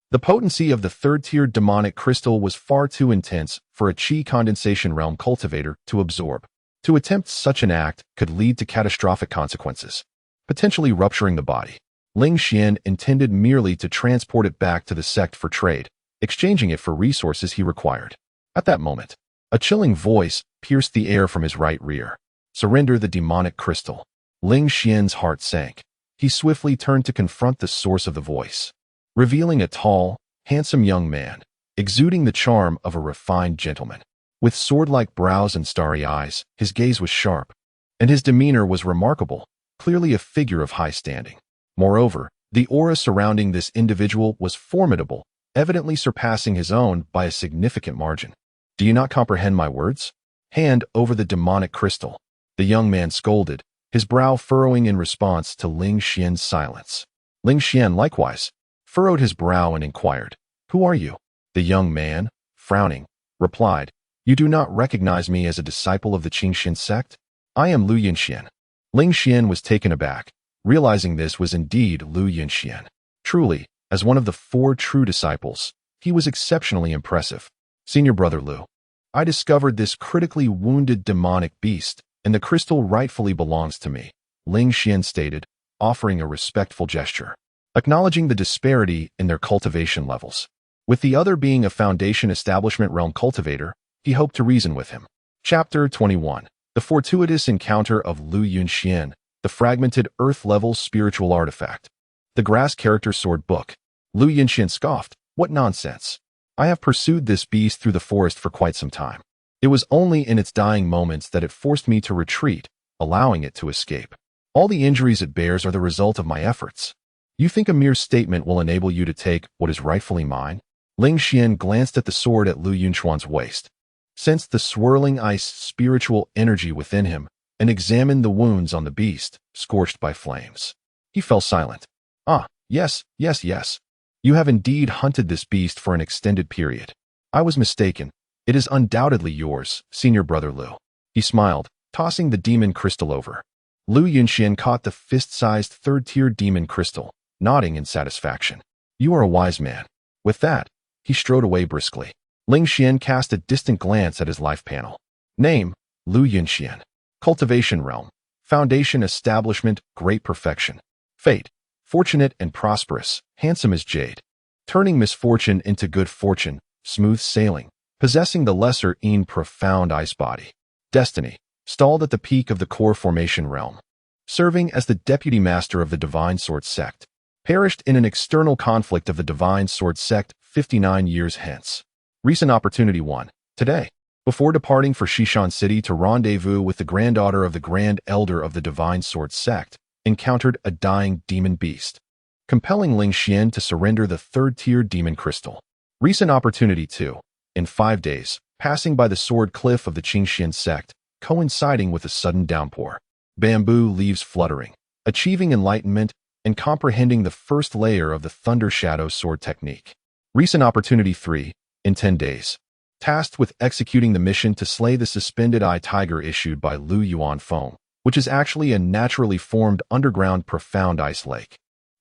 the potency of the 3rd-tier demonic crystal was far too intense for a chi condensation realm cultivator to absorb. To attempt such an act could lead to catastrophic consequences, potentially rupturing the body. Ling Xian intended merely to transport it back to the sect for trade, exchanging it for resources he required. At that moment, a chilling voice pierced the air from his right rear. Surrender the demonic crystal. Ling Xian's heart sank. He swiftly turned to confront the source of the voice, revealing a tall, handsome young man, exuding the charm of a refined gentleman. With sword-like brows and starry eyes, his gaze was sharp, and his demeanor was remarkable, clearly a figure of high standing. Moreover, the aura surrounding this individual was formidable, evidently surpassing his own by a significant margin. Do you not comprehend my words? Hand over the demonic crystal. The young man scolded, his brow furrowing in response to Ling Xian's silence. Ling Xian, likewise, furrowed his brow and inquired, "Who are you?" The young man, frowning, replied, "You do not recognize me as a disciple of the Qingxian sect? I am Lu Yunxian." Ling Xian was taken aback, realizing this was indeed Lu Yunxian. Truly, as one of the 4 true disciples, he was exceptionally impressive. "Senior brother Lu, I discovered this critically wounded demonic beast, and the crystal rightfully belongs to me," Ling Xian stated, offering a respectful gesture, acknowledging the disparity in their cultivation levels. With the other being a Foundation establishment realm cultivator, he hoped to reason with him. Chapter 21. The fortuitous encounter of Lu Yunxian, the fragmented Earth-level spiritual artifact. The grass character sword book. Lu Yunxian scoffed, "What nonsense! I have pursued this beast through the forest for quite some time. It was only in its dying moments that it forced me to retreat, allowing it to escape. All the injuries it bears are the result of my efforts. You think a mere statement will enable you to take what is rightfully mine? Ling Xian glanced at the sword at Lu Yunchuan's waist, sensed the swirling ice spiritual energy within him, and examined the wounds on the beast, scorched by flames. He fell silent. Ah, yes. You have indeed hunted this beast for an extended period. I was mistaken. It is undoubtedly yours, Senior Brother Lu. He smiled, tossing the demon crystal over. Lu Yunxian caught the fist-sized third-tier demon crystal, nodding in satisfaction. You are a wise man. With that, he strode away briskly. Ling Xian cast a distant glance at his life panel. Name, Lu Yunxian. Cultivation realm. Foundation establishment, great perfection. Fate, fortunate and prosperous, handsome as jade. Turning misfortune into good fortune, smooth sailing. Possessing the lesser-een profound ice body. Destiny, stalled at the peak of the core formation realm. Serving as the deputy master of the Divine Sword Sect. Perished in an external conflict of the Divine Sword Sect 59 years hence. Recent opportunity 1. Today. Before departing for Shishan City to rendezvous with the granddaughter of the Grand Elder of the Divine Sword Sect, encountered a dying demon beast, compelling Ling Xian to surrender the third-tier demon crystal. Recent opportunity 2. In 5 days, passing by the sword cliff of the Qingxian sect, coinciding with a sudden downpour. Bamboo leaves fluttering, achieving enlightenment and comprehending the first layer of the Thunder Shadow sword technique. Recent opportunity 3. In 10 days. Tasked with executing the mission to slay the suspended eye tiger issued by Lu Yuan Foam, which is actually a naturally formed underground profound ice lake,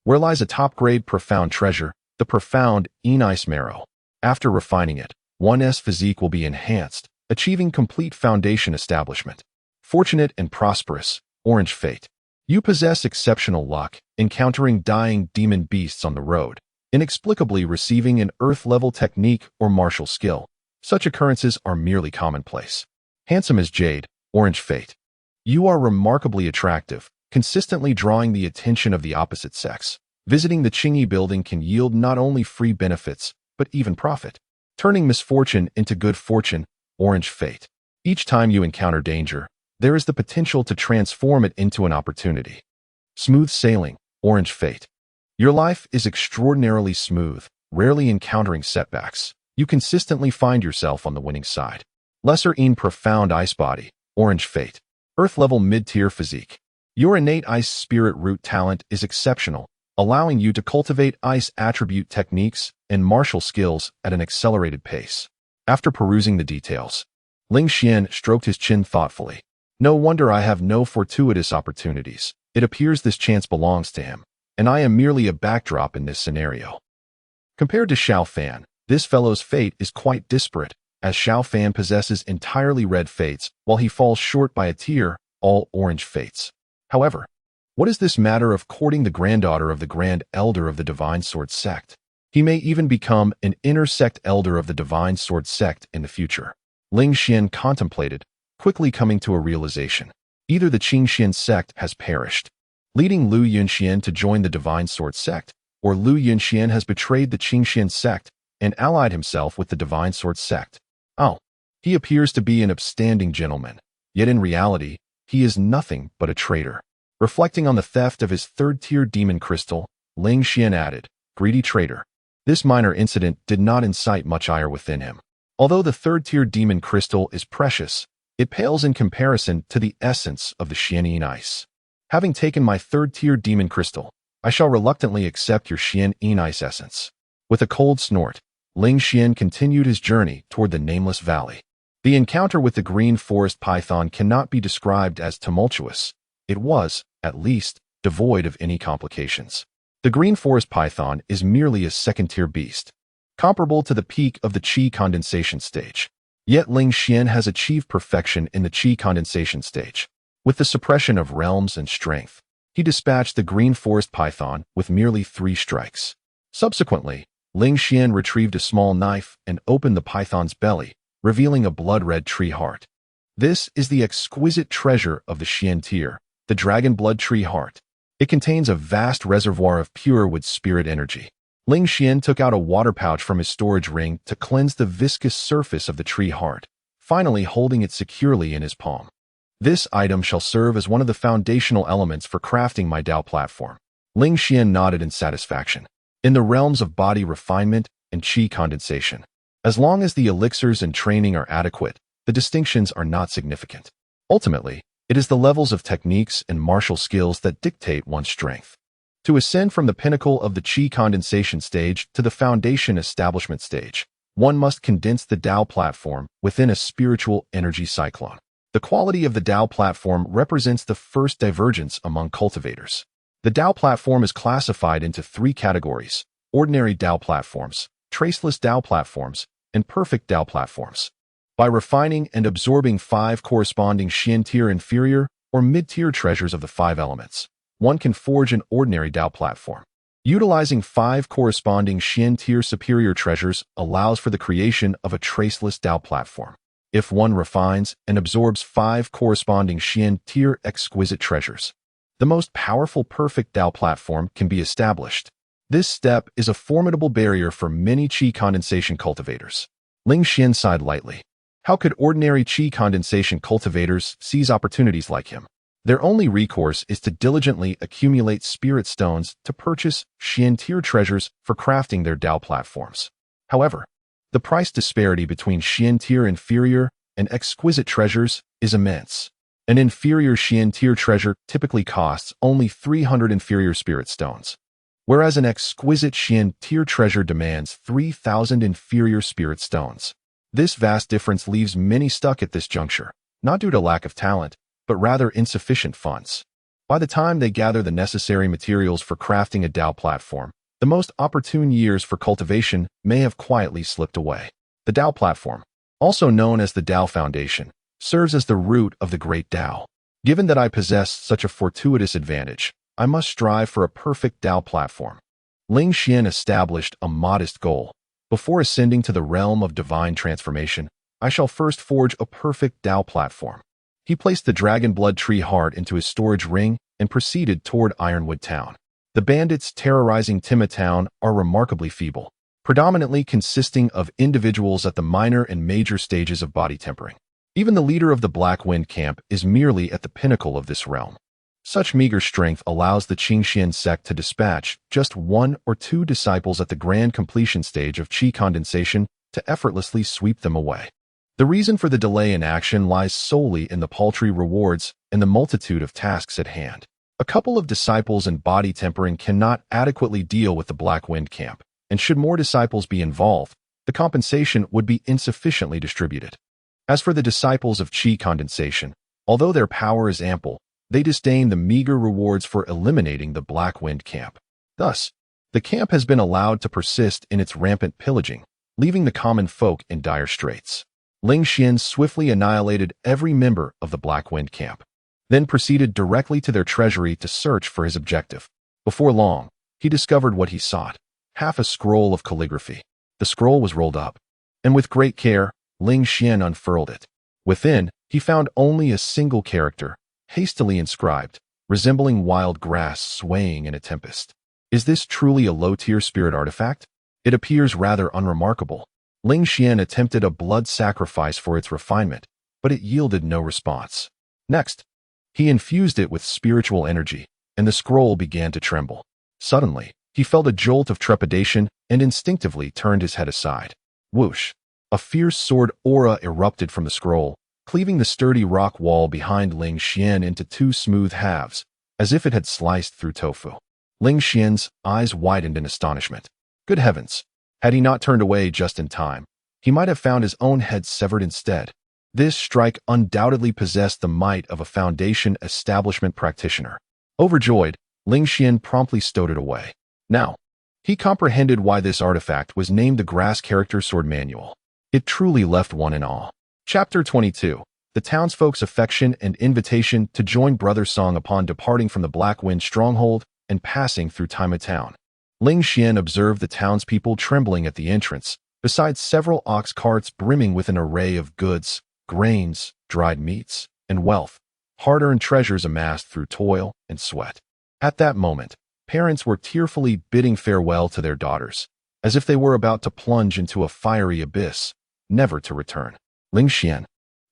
where lies a top-grade profound treasure, the profound ice marrow. After refining it, one's physique will be enhanced, achieving complete foundation establishment. Fortunate and prosperous, orange fate. You possess exceptional luck, encountering dying demon beasts on the road, inexplicably receiving an earth-level technique or martial skill. Such occurrences are merely commonplace. Handsome as jade, orange fate. You are remarkably attractive, consistently drawing the attention of the opposite sex. Visiting the Qingyi building can yield not only free benefits, but even profit. Turning misfortune into good fortune, orange fate. Each time you encounter danger, there is the potential to transform it into an opportunity. Smooth sailing, orange fate. Your life is extraordinarily smooth, rarely encountering setbacks. You consistently find yourself on the winning side. Lesser-een profound ice body, orange fate. Earth-level mid-tier physique. Your innate ice spirit root talent is exceptional, allowing you to cultivate ice attribute techniques and martial skills at an accelerated pace. After perusing the details, Ling Xian stroked his chin thoughtfully. No wonder I have no fortuitous opportunities. It appears this chance belongs to him, and I am merely a backdrop in this scenario. Compared to Xiao Fan, this fellow's fate is quite disparate, as Xiao Fan possesses entirely red fates, while he falls short by a tier, all orange fates. However, what is this matter of courting the granddaughter of the Grand Elder of the Divine Sword Sect? He may even become an inner sect elder of the Divine Sword Sect in the future. Ling Xian contemplated, quickly coming to a realization. Either the Qingxian sect has perished, leading Lu Yunxian to join the Divine Sword Sect, or Lu Yunxian has betrayed the Qingxian sect and allied himself with the Divine Sword Sect. Oh, he appears to be an upstanding gentleman, yet in reality, he is nothing but a traitor. Reflecting on the theft of his third-tier demon crystal, Ling Xian added, greedy traitor. This minor incident did not incite much ire within him. Although the third-tier demon crystal is precious, it pales in comparison to the essence of the Xianyin ice. Having taken my third-tier demon crystal, I shall reluctantly accept your Xianyin ice essence. With a cold snort, Ling Xian continued his journey toward the nameless valley. The encounter with the green forest python cannot be described as tumultuous. It was, at least, devoid of any complications. The green forest python is merely a second-tier beast, comparable to the peak of the Qi condensation stage. Yet Ling Xian has achieved perfection in the Qi condensation stage. With the suppression of realms and strength, he dispatched the green forest python with merely 3 strikes. Subsequently, Ling Xian retrieved a small knife and opened the python's belly, revealing a blood-red tree heart. This is the exquisite treasure of the Xian tier, the dragon blood tree heart. It contains a vast reservoir of pure wood spirit energy. Ling Xian took out a water pouch from his storage ring to cleanse the viscous surface of the tree heart, finally holding it securely in his palm. This item shall serve as one of the foundational elements for crafting my Dao platform. Ling Xian nodded in satisfaction. In the realms of body refinement and qi condensation, as long as the elixirs and training are adequate, the distinctions are not significant. Ultimately, it is the levels of techniques and martial skills that dictate one's strength. To ascend from the pinnacle of the qi condensation stage to the foundation establishment stage, one must condense the Dao platform within a spiritual energy cyclone. The quality of the Dao platform represents the first divergence among cultivators. The Dao platform is classified into 3 categories: ordinary Dao platforms, traceless Dao platforms, and perfect Dao platforms. By refining and absorbing 5 corresponding Xian tier inferior or mid-tier treasures of the 5 elements, one can forge an ordinary Dao platform. Utilizing 5 corresponding Xian tier superior treasures allows for the creation of a traceless Dao platform. If one refines and absorbs 5 corresponding Xian tier exquisite treasures, the most powerful perfect Dao platform can be established. This step is a formidable barrier for many qi condensation cultivators. Ling Xian sighed lightly. How could ordinary qi condensation cultivators seize opportunities like him? Their only recourse is to diligently accumulate spirit stones to purchase Xian tier treasures for crafting their Dao platforms. However, the price disparity between Xian tier inferior and exquisite treasures is immense. An inferior Xian tier treasure typically costs only 300 inferior spirit stones, whereas an exquisite Xian tier treasure demands 3,000 inferior spirit stones. This vast difference leaves many stuck at this juncture, not due to lack of talent, but rather insufficient funds. By the time they gather the necessary materials for crafting a Dao platform, the most opportune years for cultivation may have quietly slipped away. The Dao platform, also known as the Dao Foundation, serves as the root of the great Dao. Given that I possess such a fortuitous advantage, I must strive for a perfect Dao platform. Ling Xian established a modest goal. Before ascending to the realm of divine transformation, I shall first forge a perfect Dao platform. He placed the dragon blood tree heart into his storage ring and proceeded toward Ironwood Town. The bandits terrorizing Tima Town are remarkably feeble, predominantly consisting of individuals at the minor and major stages of body tempering. Even the leader of the Black Wind camp is merely at the pinnacle of this realm. Such meager strength allows the Qingxian sect to dispatch just 1 or 2 disciples at the grand completion stage of qi condensation to effortlessly sweep them away. The reason for the delay in action lies solely in the paltry rewards and the multitude of tasks at hand. A couple of disciples in body tempering cannot adequately deal with the Black Wind camp, and should more disciples be involved, the compensation would be insufficiently distributed. As for the disciples of qi condensation, although their power is ample, they disdain the meager rewards for eliminating the Black Wind camp. Thus, the camp has been allowed to persist in its rampant pillaging, leaving the common folk in dire straits. Ling Xian swiftly annihilated every member of the Black Wind camp, then proceeded directly to their treasury to search for his objective. Before long, he discovered what he sought: half a scroll of calligraphy. The scroll was rolled up, and with great care, Ling Xian unfurled it. Within, he found only a single character, hastily inscribed, resembling wild grass swaying in a tempest. Is this truly a low-tier spirit artifact? It appears rather unremarkable. Ling Xian attempted a blood sacrifice for its refinement, but it yielded no response. Next, he infused it with spiritual energy, and the scroll began to tremble. Suddenly, he felt a jolt of trepidation and instinctively turned his head aside. Whoosh! A fierce sword aura erupted from the scroll, cleaving the sturdy rock wall behind Ling Xian into 2 smooth halves, as if it had sliced through tofu. Ling Xian's eyes widened in astonishment. Good heavens! Had he not turned away just in time, he might have found his own head severed instead. This strike undoubtedly possessed the might of a foundation establishment practitioner. Overjoyed, Ling Xian promptly stowed it away. Now, he comprehended why this artifact was named the Grass Character Sword Manual. It truly left one in awe. Chapter 22. The townsfolk's affection and invitation to join Brother Song upon departing from the Black Wind stronghold and passing through Tima Town. Ling Xian observed the townspeople trembling at the entrance, besides several ox carts brimming with an array of goods, grains, dried meats, and wealth, hard-earned treasures amassed through toil and sweat. At that moment, parents were tearfully bidding farewell to their daughters, as if they were about to plunge into a fiery abyss, never to return. Ling Xian,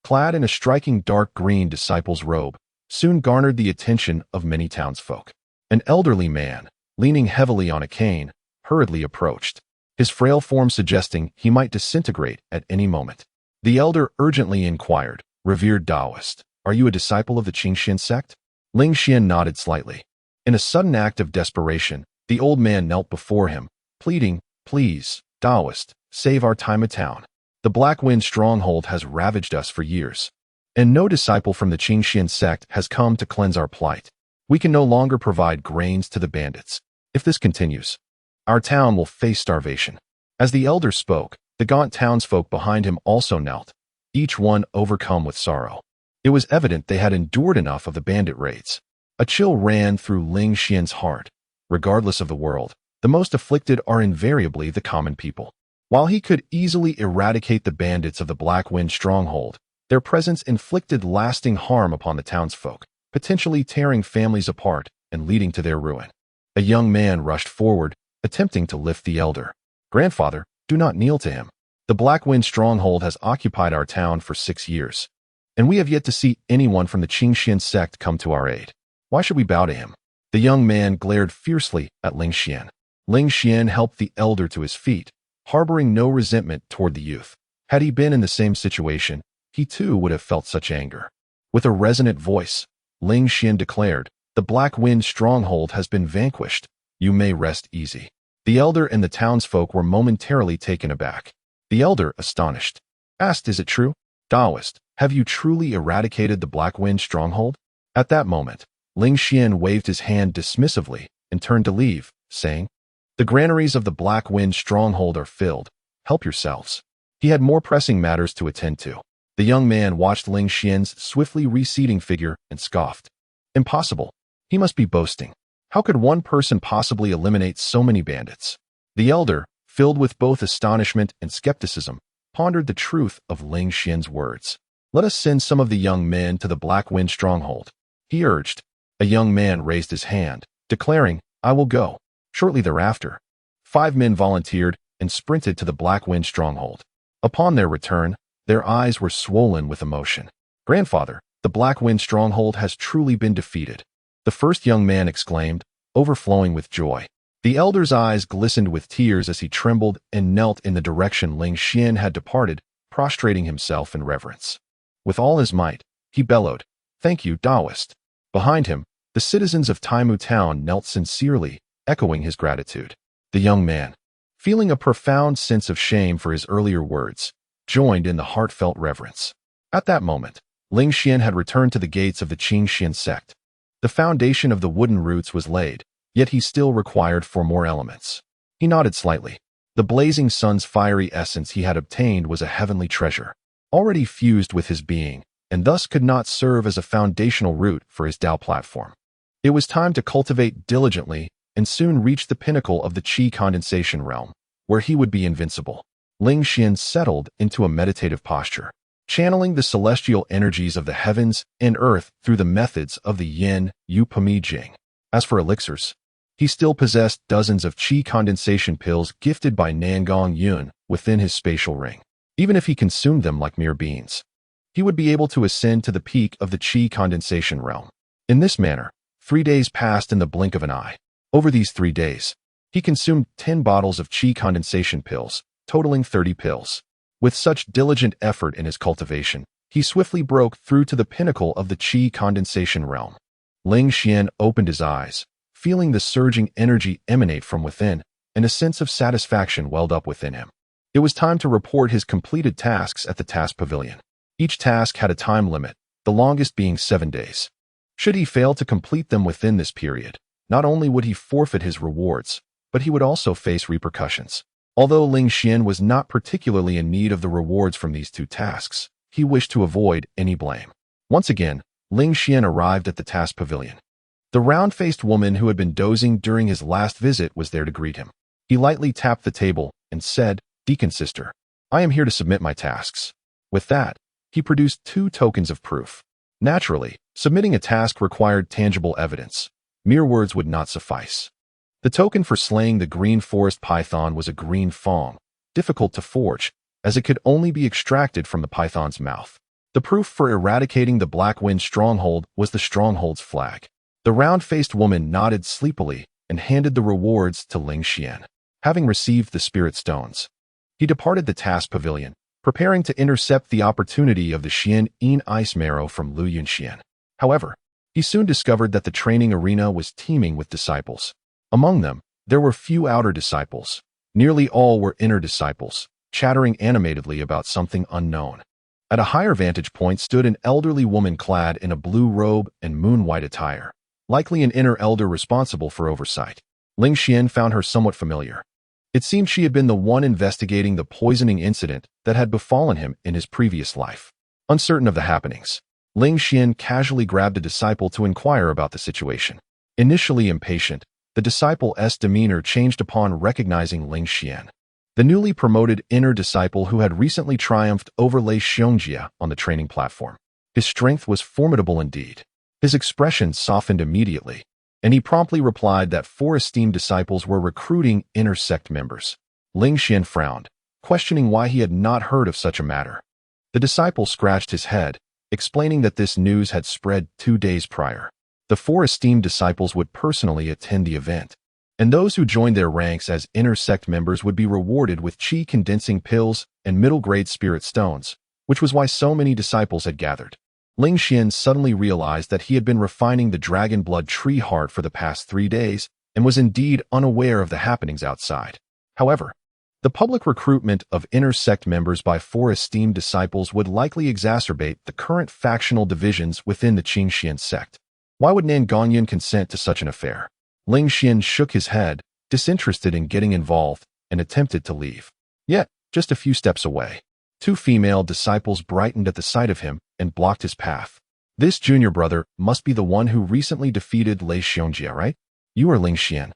clad in a striking dark green disciple's robe, soon garnered the attention of many townsfolk. An elderly man, leaning heavily on a cane, hurriedly approached, his frail form suggesting he might disintegrate at any moment. The elder urgently inquired, "Revered Taoist, are you a disciple of the Qingxian sect?" Ling Xian nodded slightly. In a sudden act of desperation, the old man knelt before him, pleading, "Please, Taoist, save our Taima town. The Black Wind stronghold has ravaged us for years, and no disciple from the Qingxian sect has come to cleanse our plight. We can no longer provide grains to the bandits. If this continues, our town will face starvation." As the elder spoke, the gaunt townsfolk behind him also knelt, each one overcome with sorrow. It was evident they had endured enough of the bandit raids. A chill ran through Ling Xian's heart. Regardless of the world, the most afflicted are invariably the common people. While he could easily eradicate the bandits of the Black Wind stronghold, their presence inflicted lasting harm upon the townsfolk, potentially tearing families apart and leading to their ruin. A young man rushed forward, attempting to lift the elder. "Grandfather, do not kneel to him. The Black Wind stronghold has occupied our town for 6 years, and we have yet to see anyone from the Qingxian sect come to our aid. Why should we bow to him?" The young man glared fiercely at Ling Xian. Ling Xian helped the elder to his feet, harboring no resentment toward the youth. Had he been in the same situation, he too would have felt such anger. With a resonant voice, Ling Xian declared, "The Black Wind stronghold has been vanquished. You may rest easy." The elder and the townsfolk were momentarily taken aback. The elder, astonished, asked, "Is it true? Taoist, have you truly eradicated the Black Wind stronghold?" At that moment, Ling Xian waved his hand dismissively and turned to leave, saying, "The granaries of the Black Wind stronghold are filled. Help yourselves." He had more pressing matters to attend to. The young man watched Ling Xian's swiftly receding figure and scoffed. Impossible. He must be boasting. How could one person possibly eliminate so many bandits? The elder, filled with both astonishment and skepticism, pondered the truth of Ling Xian's words. "Let us send some of the young men to the Black Wind stronghold," he urged. A young man raised his hand, declaring, "I will go." Shortly thereafter, 5 men volunteered and sprinted to the Black Wind stronghold. Upon their return, their eyes were swollen with emotion. "Grandfather, the Black Wind stronghold has truly been defeated," the first young man exclaimed, overflowing with joy. The elder's eyes glistened with tears as he trembled and knelt in the direction Ling Xian had departed, prostrating himself in reverence. With all his might, he bellowed, "Thank you, Taoist." Behind him, the citizens of Taimu town knelt sincerely, echoing his gratitude. The young man, feeling a profound sense of shame for his earlier words, joined in the heartfelt reverence. At that moment, Ling Xian had returned to the gates of the Qingxian sect. The foundation of the wooden roots was laid, yet he still required 4 more elements. He nodded slightly. The blazing sun's fiery essence he had obtained was a heavenly treasure, already fused with his being, and thus could not serve as a foundational root for his Tao platform. It was time to cultivate diligently and soon reach the pinnacle of the Qi condensation realm, where he would be invincible. Ling Xian settled into a meditative posture, channeling the celestial energies of the heavens and earth through the methods of the Yin Yu Pimi Jing. As for elixirs, he still possessed dozens of Qi condensation pills gifted by Nangong Yun within his spatial ring. Even if he consumed them like mere beans, he would be able to ascend to the peak of the Qi condensation realm. In this manner, 3 days passed in the blink of an eye. Over these 3 days, he consumed 10 bottles of Qi condensation pills, totaling 30 pills. With such diligent effort in his cultivation, he swiftly broke through to the pinnacle of the Qi condensation realm. Ling Xian opened his eyes, feeling the surging energy emanate from within, and a sense of satisfaction welled up within him. It was time to report his completed tasks at the task pavilion. Each task had a time limit, the longest being 7 days. Should he fail to complete them within this period, not only would he forfeit his rewards, but he would also face repercussions. Although Ling Xian was not particularly in need of the rewards from these 2 tasks, he wished to avoid any blame. Once again, Ling Xian arrived at the task pavilion. The round-faced woman who had been dozing during his last visit was there to greet him. He lightly tapped the table and said, "Deacon sister, I am here to submit my tasks." With that, he produced 2 tokens of proof. Naturally, submitting a task required tangible evidence. Mere words would not suffice. The token for slaying the green forest python was a green fong, difficult to forge, as it could only be extracted from the python's mouth. The proof for eradicating the Black Wind stronghold was the stronghold's flag. The round-faced woman nodded sleepily and handed the rewards to Ling Xian. Having received the spirit stones, he departed the task pavilion, preparing to intercept the opportunity of the Xian ice marrow from Lu Yunxian. However, he soon discovered that the training arena was teeming with disciples. Among them, there were few outer disciples. Nearly all were inner disciples, chattering animatedly about something unknown. At a higher vantage point stood an elderly woman clad in a blue robe and moon-white attire, likely an inner elder responsible for oversight. Ling Xian found her somewhat familiar. It seemed she had been the one investigating the poisoning incident that had befallen him in his previous life. Uncertain of the happenings, Ling Xian casually grabbed a disciple to inquire about the situation. Initially impatient, the disciple's demeanor changed upon recognizing Ling Xian, the newly promoted inner disciple who had recently triumphed over Lei Xiongjia on the training platform. His strength was formidable indeed. His expression softened immediately, and he promptly replied that 4 esteemed disciples were recruiting inner sect members. Ling Xian frowned, questioning why he had not heard of such a matter. The disciple scratched his head, explaining that this news had spread 2 days prior. The 4 esteemed disciples would personally attend the event, and those who joined their ranks as inner sect members would be rewarded with qi condensing pills and middle-grade spirit stones, which was why so many disciples had gathered. Ling Xian suddenly realized that he had been refining the dragon blood tree heart for the past 3 days and was indeed unaware of the happenings outside. However, the public recruitment of inner sect members by 4 esteemed disciples would likely exacerbate the current factional divisions within the Qingxian sect. Why would Nan Gongyan consent to such an affair? Ling Xian shook his head, disinterested in getting involved, and attempted to leave. Yet, just a few steps away, 2 female disciples brightened at the sight of him and blocked his path. This junior brother must be the one who recently defeated Lei Xiongjia, right? You are Ling Xian,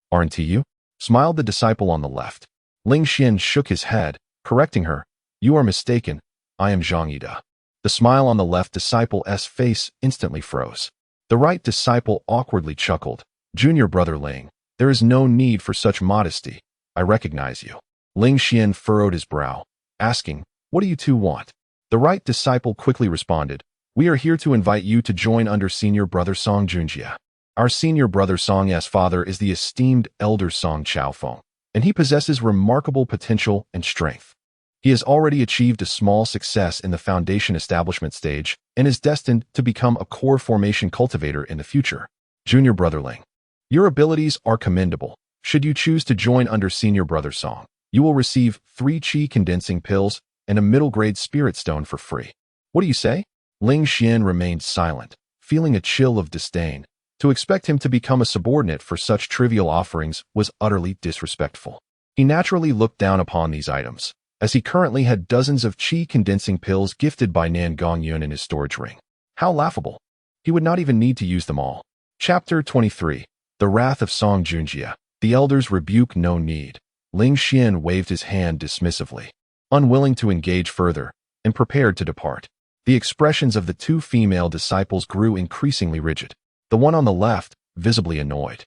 aren't you? Smiled the disciple on the left. Ling Xian shook his head, correcting her. You are mistaken. I am Zhang Yida. The smile on the left disciple's face instantly froze. The right disciple awkwardly chuckled. Junior brother Ling, there is no need for such modesty. I recognize you. Ling Xian furrowed his brow, asking, what do you two want? The right disciple quickly responded, we are here to invite you to join under senior brother Song Junjia. Our senior brother Song's father is the esteemed elder Song Chaofeng, and he possesses remarkable potential and strength. He has already achieved a small success in the foundation establishment stage and is destined to become a core formation cultivator in the future. Junior brother Ling, your abilities are commendable. Should you choose to join under senior brother Song, you will receive 3 qi condensing pills and a middle-grade spirit stone for free. What do you say? Ling Xian remained silent, feeling a chill of disdain. To expect him to become a subordinate for such trivial offerings was utterly disrespectful. He naturally looked down upon these items, as he currently had dozens of qi condensing pills gifted by Nan Gongyun in his storage ring. How laughable. He would not even need to use them all. Chapter 23. The Wrath of Song Junjia. The elders rebuke no need. Ling Xian waved his hand dismissively, unwilling to engage further, and prepared to depart. The expressions of the 2 female disciples grew increasingly rigid. The one on the left, visibly annoyed,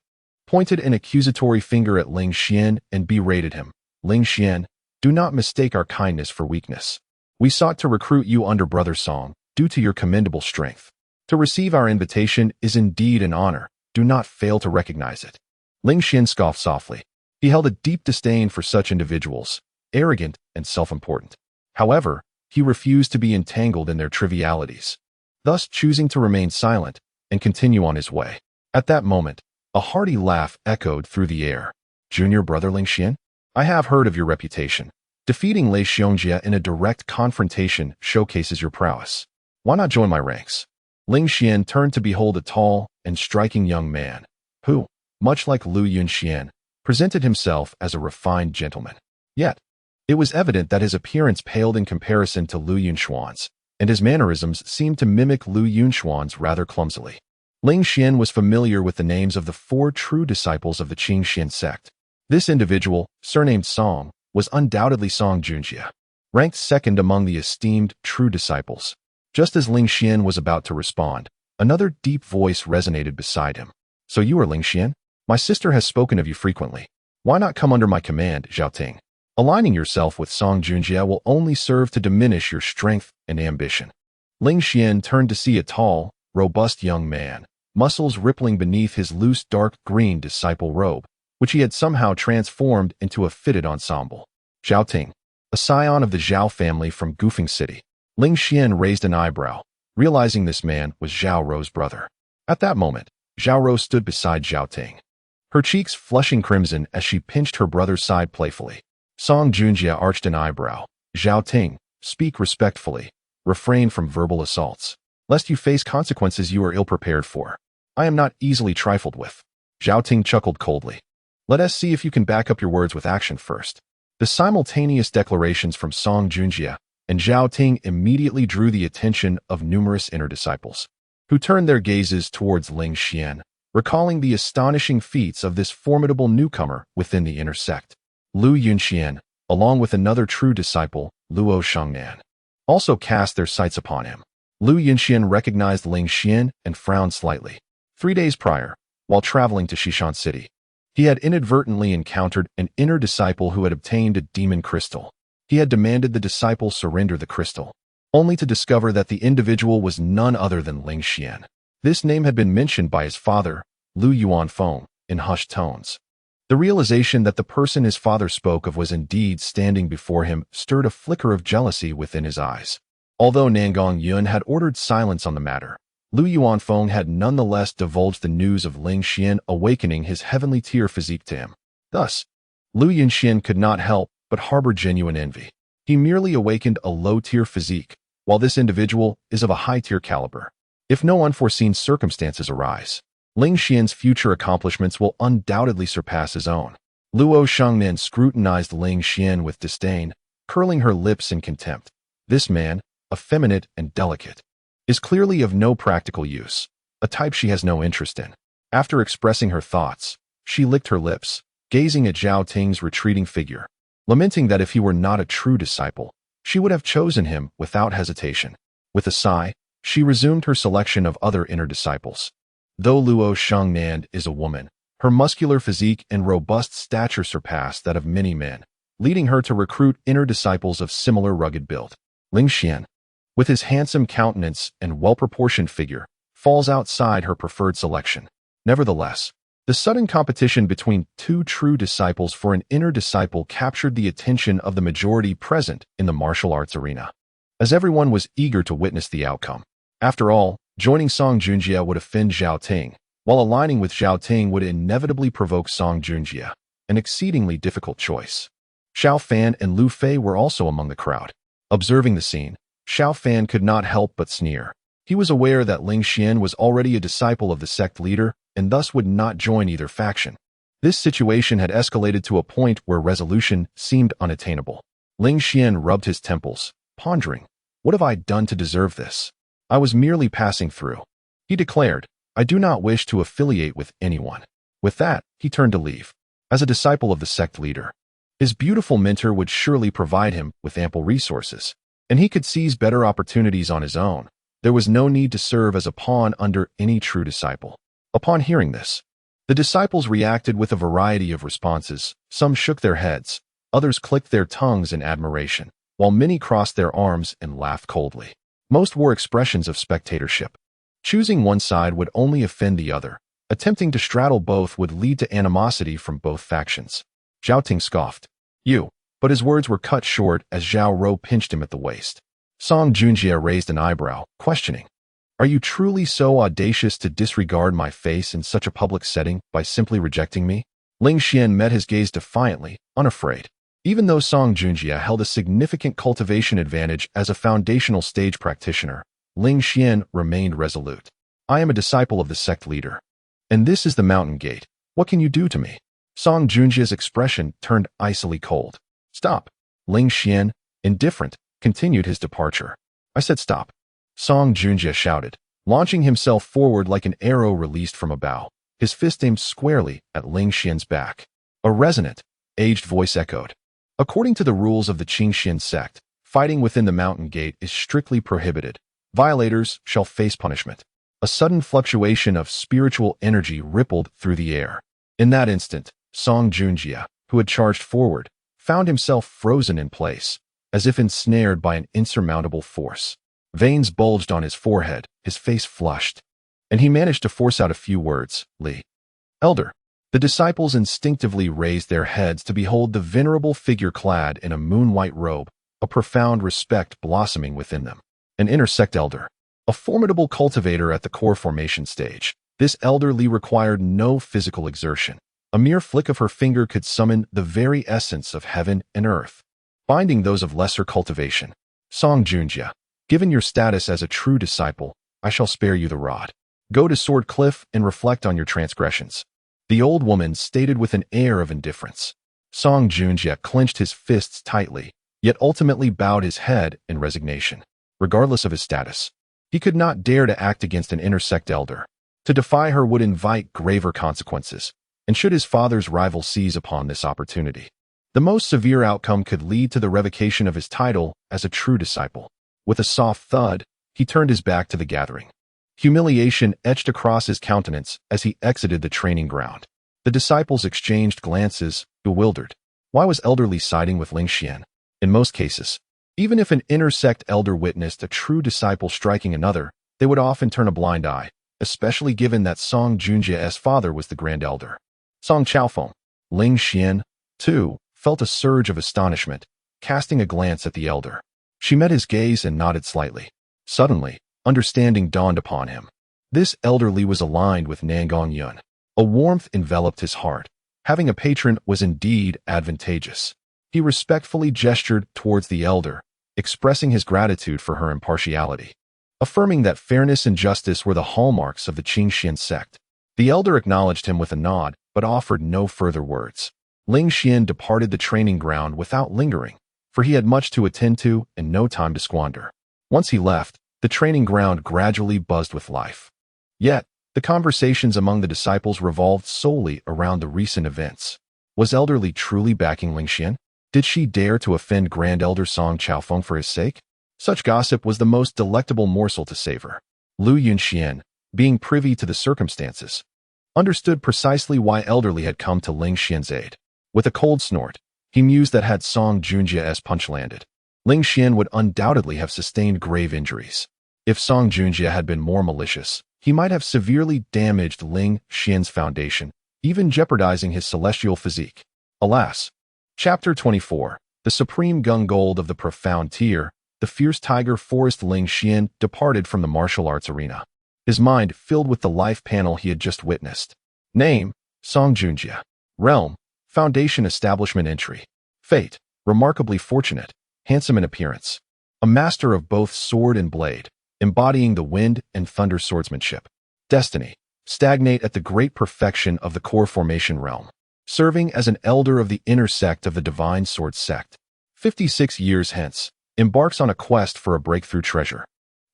pointed an accusatory finger at Ling Xian and berated him. Ling Xian, do not mistake our kindness for weakness. We sought to recruit you under Brother Song, due to your commendable strength. To receive our invitation is indeed an honor. Do not fail to recognize it. Ling Xian scoffed softly. He held a deep disdain for such individuals, arrogant and self-important. However, he refused to be entangled in their trivialities, thus choosing to remain silent and continue on his way. At that moment, a hearty laugh echoed through the air. Junior brother Ling Xian, I have heard of your reputation. Defeating Lei Xiongjia in a direct confrontation showcases your prowess. Why not join my ranks? Ling Xian turned to behold a tall and striking young man, who, much like Lu Yunxian, presented himself as a refined gentleman. Yet, it was evident that his appearance paled in comparison to Lu Yunxuan's, and his mannerisms seemed to mimic Lu Yunxuan's rather clumsily. Ling Xian was familiar with the names of the 4 true disciples of the Qingxian sect. This individual, surnamed Song, was undoubtedly Song Junjia, ranked second among the esteemed true disciples. Just as Ling Xian was about to respond, another deep voice resonated beside him. So you are Ling Xian? My sister has spoken of you frequently. Why not come under my command, Zhaoting? Aligning yourself with Song Junjia will only serve to diminish your strength and ambition. Ling Xian turned to see a tall, robust young man, muscles rippling beneath his loose dark green disciple robe, which he had somehow transformed into a fitted ensemble. Zhao Ting, a scion of the Zhao family from Gufeng City. Ling Xian raised an eyebrow, realizing this man was Zhao Rou's brother. At that moment, Zhao Rou stood beside Zhao Ting, her cheeks flushing crimson as she pinched her brother's side playfully. Song Junjie arched an eyebrow. Zhao Ting, speak respectfully. Refrain from verbal assaults, lest you face consequences you are ill-prepared for. I am not easily trifled with. Zhao Ting chuckled coldly. Let us see if you can back up your words with action first. The simultaneous declarations from Song Junjie and Zhao Ting immediately drew the attention of numerous inner disciples, who turned their gazes towards Ling Xian, recalling the astonishing feats of this formidable newcomer within the inner sect. Lu Yunxian, along with another true disciple, Luo Shangnan, also cast their sights upon him. Lu Yunxian recognized Ling Xian and frowned slightly. 3 days prior, while traveling to Xishan City, he had inadvertently encountered an inner disciple who had obtained a demon crystal. He had demanded the disciple surrender the crystal, only to discover that the individual was none other than Ling Xian. This name had been mentioned by his father, Lu Yuanfeng, in hushed tones. The realization that the person his father spoke of was indeed standing before him stirred a flicker of jealousy within his eyes. Although Nangong Yun had ordered silence on the matter, Lu Yuanfeng had nonetheless divulged the news of Ling Xian awakening his heavenly tier physique to him. Thus, Lu Yunxian could not help but harbor genuine envy. He merely awakened a low-tier physique, while this individual is of a high-tier caliber. If no unforeseen circumstances arise, Ling Xian's future accomplishments will undoubtedly surpass his own. Luo Shangnan scrutinized Ling Xian with disdain, curling her lips in contempt. This man, effeminate and delicate, is clearly of no practical use, a type she has no interest in. After expressing her thoughts, she licked her lips, gazing at Zhao Ting's retreating figure, lamenting that if he were not a true disciple, she would have chosen him without hesitation. With a sigh, she resumed her selection of other inner disciples. Though Luo Shangnan is a woman, her muscular physique and robust stature surpass that of many men, leading her to recruit inner disciples of similar rugged build. Ling Xian, with his handsome countenance and well-proportioned figure, falls outside her preferred selection. Nevertheless, the sudden competition between two true disciples for an inner disciple captured the attention of the majority present in the martial arts arena, as everyone was eager to witness the outcome. After all, joining Song Junjie would offend Zhao Ting, while aligning with Zhao Ting would inevitably provoke Song Junjie, an exceedingly difficult choice. Xiao Fan and Lu Fei were also among the crowd. Observing the scene, Xiao Fan could not help but sneer. He was aware that Ling Xian was already a disciple of the sect leader and thus would not join either faction. This situation had escalated to a point where resolution seemed unattainable. Ling Xian rubbed his temples, pondering, "What have I done to deserve this? I was merely passing through." He declared, "I do not wish to affiliate with anyone." With that, he turned to leave. As a disciple of the sect leader, his beautiful mentor would surely provide him with ample resources, and he could seize better opportunities on his own. There was no need to serve as a pawn under any true disciple. Upon hearing this, the disciples reacted with a variety of responses. Some shook their heads, others clicked their tongues in admiration, while many crossed their arms and laughed coldly. Most wore expressions of spectatorship. Choosing one side would only offend the other. Attempting to straddle both would lead to animosity from both factions. Zhao Ting scoffed. "You," but his words were cut short as Zhao Rou pinched him at the waist. Song Junjie raised an eyebrow, questioning, "Are you truly so audacious to disregard my face in such a public setting by simply rejecting me?" Ling Xian met his gaze defiantly, unafraid. Even though Song Junjie held a significant cultivation advantage as a foundational stage practitioner, Ling Xian remained resolute. "I am a disciple of the sect leader, and this is the mountain gate. What can you do to me?" Song Junjie's expression turned icily cold. "Stop." Ling Xian, indifferent, continued his departure. "I said stop." Song Junjie shouted, launching himself forward like an arrow released from a bow, his fist aimed squarely at Ling Xian's back. A resonant, aged voice echoed. "According to the rules of the Qingxian sect, fighting within the mountain gate is strictly prohibited. Violators shall face punishment." A sudden fluctuation of spiritual energy rippled through the air. In that instant, Song Junjie, who had charged forward, found himself frozen in place, as if ensnared by an insurmountable force. Veins bulged on his forehead, his face flushed, and he managed to force out a few words, "Li. Elder." The disciples instinctively raised their heads to behold the venerable figure clad in a moon-white robe, a profound respect blossoming within them. An inner sect elder, a formidable cultivator at the core formation stage. This elder Li required no physical exertion. A mere flick of her finger could summon the very essence of heaven and earth, binding those of lesser cultivation. Song Junjie, given your status as a true disciple, I shall spare you the rod. Go to Sword Cliff and reflect on your transgressions. The old woman stated with an air of indifference. Song Junjie clenched his fists tightly, yet ultimately bowed his head in resignation. Regardless of his status, he could not dare to act against an inner sect elder. To defy her would invite graver consequences, and should his father's rival seize upon this opportunity, the most severe outcome could lead to the revocation of his title as a true disciple. With a soft thud, he turned his back to the gathering. Humiliation etched across his countenance as he exited the training ground. The disciples exchanged glances, bewildered. Why was Elder Li siding with Ling Xian? In most cases, even if an inner sect elder witnessed a true disciple striking another, they would often turn a blind eye, especially given that Song Junjie's father was the Grand Elder. Song Chaofeng. Ling Xian, too, felt a surge of astonishment, casting a glance at the elder. She met his gaze and nodded slightly. Suddenly, understanding dawned upon him. This elder Li was aligned with Nangong Yun. A warmth enveloped his heart. Having a patron was indeed advantageous. He respectfully gestured towards the elder, expressing his gratitude for her impartiality, affirming that fairness and justice were the hallmarks of the Qingxian sect. The elder acknowledged him with a nod, but offered no further words. Ling Xian departed the training ground without lingering, for he had much to attend to and no time to squander. Once he left, the training ground gradually buzzed with life. Yet, the conversations among the disciples revolved solely around the recent events. Was Elder Li truly backing Ling Xian? Did she dare to offend Grand Elder Song Chaofeng for his sake? Such gossip was the most delectable morsel to savor. Lu Yunxian, being privy to the circumstances, understood precisely why Elder Li had come to Ling Xian's aid. With a cold snort, he mused that had Song Junjie's punch landed, Ling Xian would undoubtedly have sustained grave injuries. If Song Junjie had been more malicious, he might have severely damaged Ling Xian's foundation, even jeopardizing his celestial physique. Alas. Chapter 24. The Supreme Gung Gold of the Profound Tier. The fierce tiger forest Ling Xian departed from the martial arts arena, his mind filled with the life panel he had just witnessed. Name, Song Junjie. Realm, Foundation Establishment Entry. Fate, remarkably fortunate, handsome in appearance. A master of both sword and blade, embodying the wind and thunder swordsmanship. Destiny, stagnate at the great perfection of the core formation realm, serving as an elder of the inner sect of the divine sword sect. 56 years hence, embarks on a quest for a breakthrough treasure,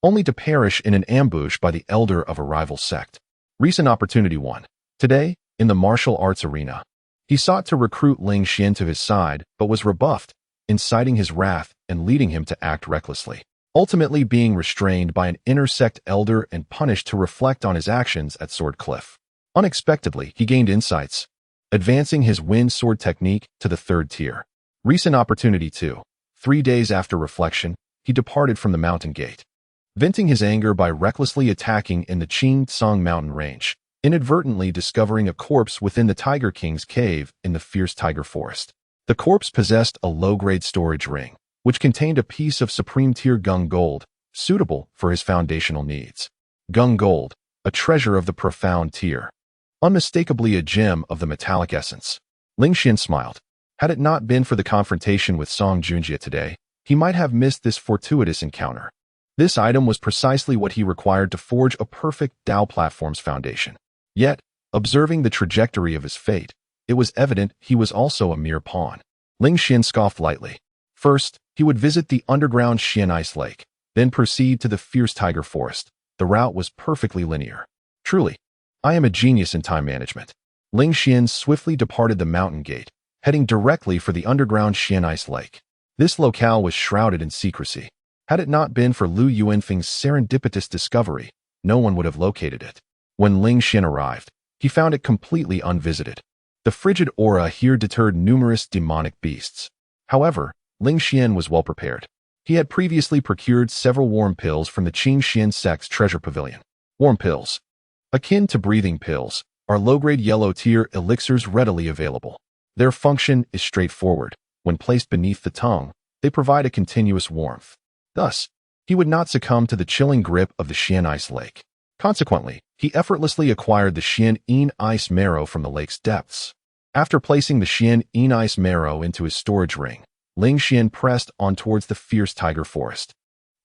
only to perish in an ambush by the elder of a rival sect. Recent opportunity 1. Today, in the martial arts arena, he sought to recruit Ling Xian to his side, but was rebuffed, inciting his wrath and leading him to act recklessly, ultimately being restrained by an inner sect elder and punished to reflect on his actions at Sword Cliff. Unexpectedly, he gained insights, advancing his wind sword technique to the 3rd tier. Recent opportunity 2. 3 days after reflection, he departed from the mountain gate, venting his anger by recklessly attacking in the Qing Tsang mountain range, inadvertently discovering a corpse within the Tiger King's cave in the fierce tiger forest. The corpse possessed a low-grade storage ring, which contained a piece of supreme tier Gung Gold, suitable for his foundational needs. Gung Gold, a treasure of the profound tier, unmistakably a gem of the metallic essence. Ling Xian smiled. Had it not been for the confrontation with Song Junjie today, he might have missed this fortuitous encounter. This item was precisely what he required to forge a perfect Dao platform's foundation. Yet, observing the trajectory of his fate, it was evident he was also a mere pawn. Ling Xian scoffed lightly. First, he would visit the underground Xian Ice Lake, then proceed to the fierce tiger forest. The route was perfectly linear. Truly, I am a genius in time management. Ling Xian swiftly departed the mountain gate, heading directly for the underground Xian Ice Lake. This locale was shrouded in secrecy. Had it not been for Lu Yuanfeng's serendipitous discovery, no one would have located it. When Ling Xian arrived, he found it completely unvisited. The frigid aura here deterred numerous demonic beasts. However, Ling Xian was well prepared. He had previously procured several warm pills from the Qingxian sect's treasure pavilion. Warm pills, akin to breathing pills, are low-grade yellow-tier elixirs readily available. Their function is straightforward. When placed beneath the tongue, they provide a continuous warmth. Thus, he would not succumb to the chilling grip of the Xian ice lake. Consequently, he effortlessly acquired the Xian ice marrow from the lake's depths. After placing the Xian ice marrow into his storage ring, Ling Xian pressed on towards the fierce tiger forest.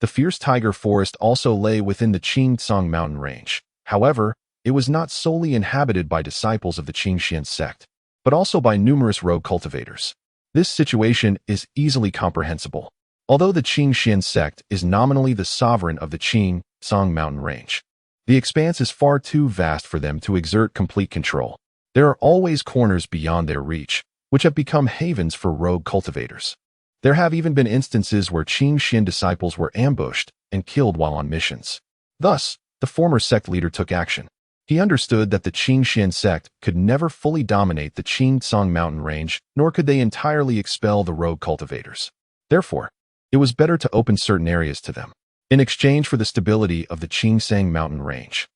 The fierce tiger forest also lay within the Qingcang mountain range. However, it was not solely inhabited by disciples of the Qingxian sect, but also by numerous rogue cultivators. This situation is easily comprehensible. Although the Qingxian sect is nominally the sovereign of the Qingcang mountain range, the expanse is far too vast for them to exert complete control. There are always corners beyond their reach, which have become havens for rogue cultivators. There have even been instances where Qingxian disciples were ambushed and killed while on missions. Thus, the former sect leader took action. He understood that the Qingxian sect could never fully dominate the Qingcang mountain range, nor could they entirely expel the rogue cultivators. Therefore, it was better to open certain areas to them, in exchange for the stability of the Qingcang mountain range.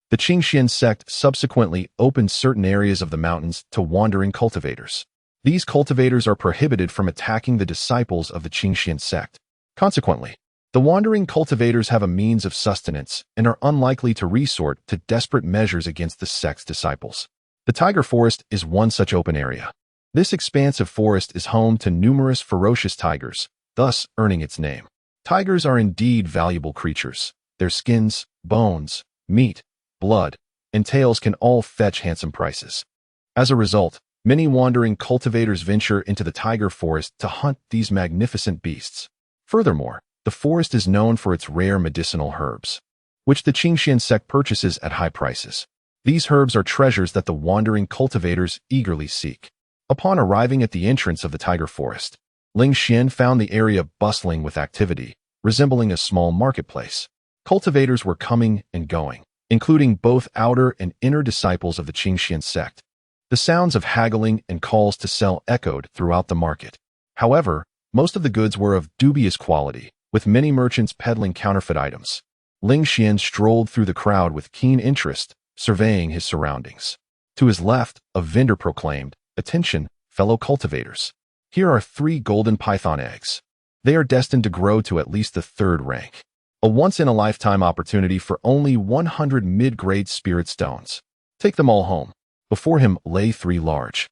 The Qingxian sect subsequently opened certain areas of the mountains to wandering cultivators. These cultivators are prohibited from attacking the disciples of the Qingxian sect. Consequently, the wandering cultivators have a means of sustenance and are unlikely to resort to desperate measures against the sect's disciples. The tiger forest is one such open area. This expansive forest is home to numerous ferocious tigers, thus earning its name. Tigers are indeed valuable creatures. Their skins, bones, meat, blood, and tails can all fetch handsome prices. As a result, many wandering cultivators venture into the tiger forest to hunt these magnificent beasts. Furthermore, the forest is known for its rare medicinal herbs, which the Qingxian sect purchases at high prices. These herbs are treasures that the wandering cultivators eagerly seek. Upon arriving at the entrance of the tiger forest, Ling Xian found the area bustling with activity, resembling a small marketplace. Cultivators were coming and going, including both outer and inner disciples of the Qingxian sect. The sounds of haggling and calls to sell echoed throughout the market. However, most of the goods were of dubious quality, with many merchants peddling counterfeit items. Ling Xian strolled through the crowd with keen interest, surveying his surroundings. To his left, a vendor proclaimed, "Attention, fellow cultivators. Here are 3 golden python eggs. They are destined to grow to at least the 3rd rank. A once-in-a-lifetime opportunity for only 100 mid-grade spirit stones. Take them all home." Before him lay 3 large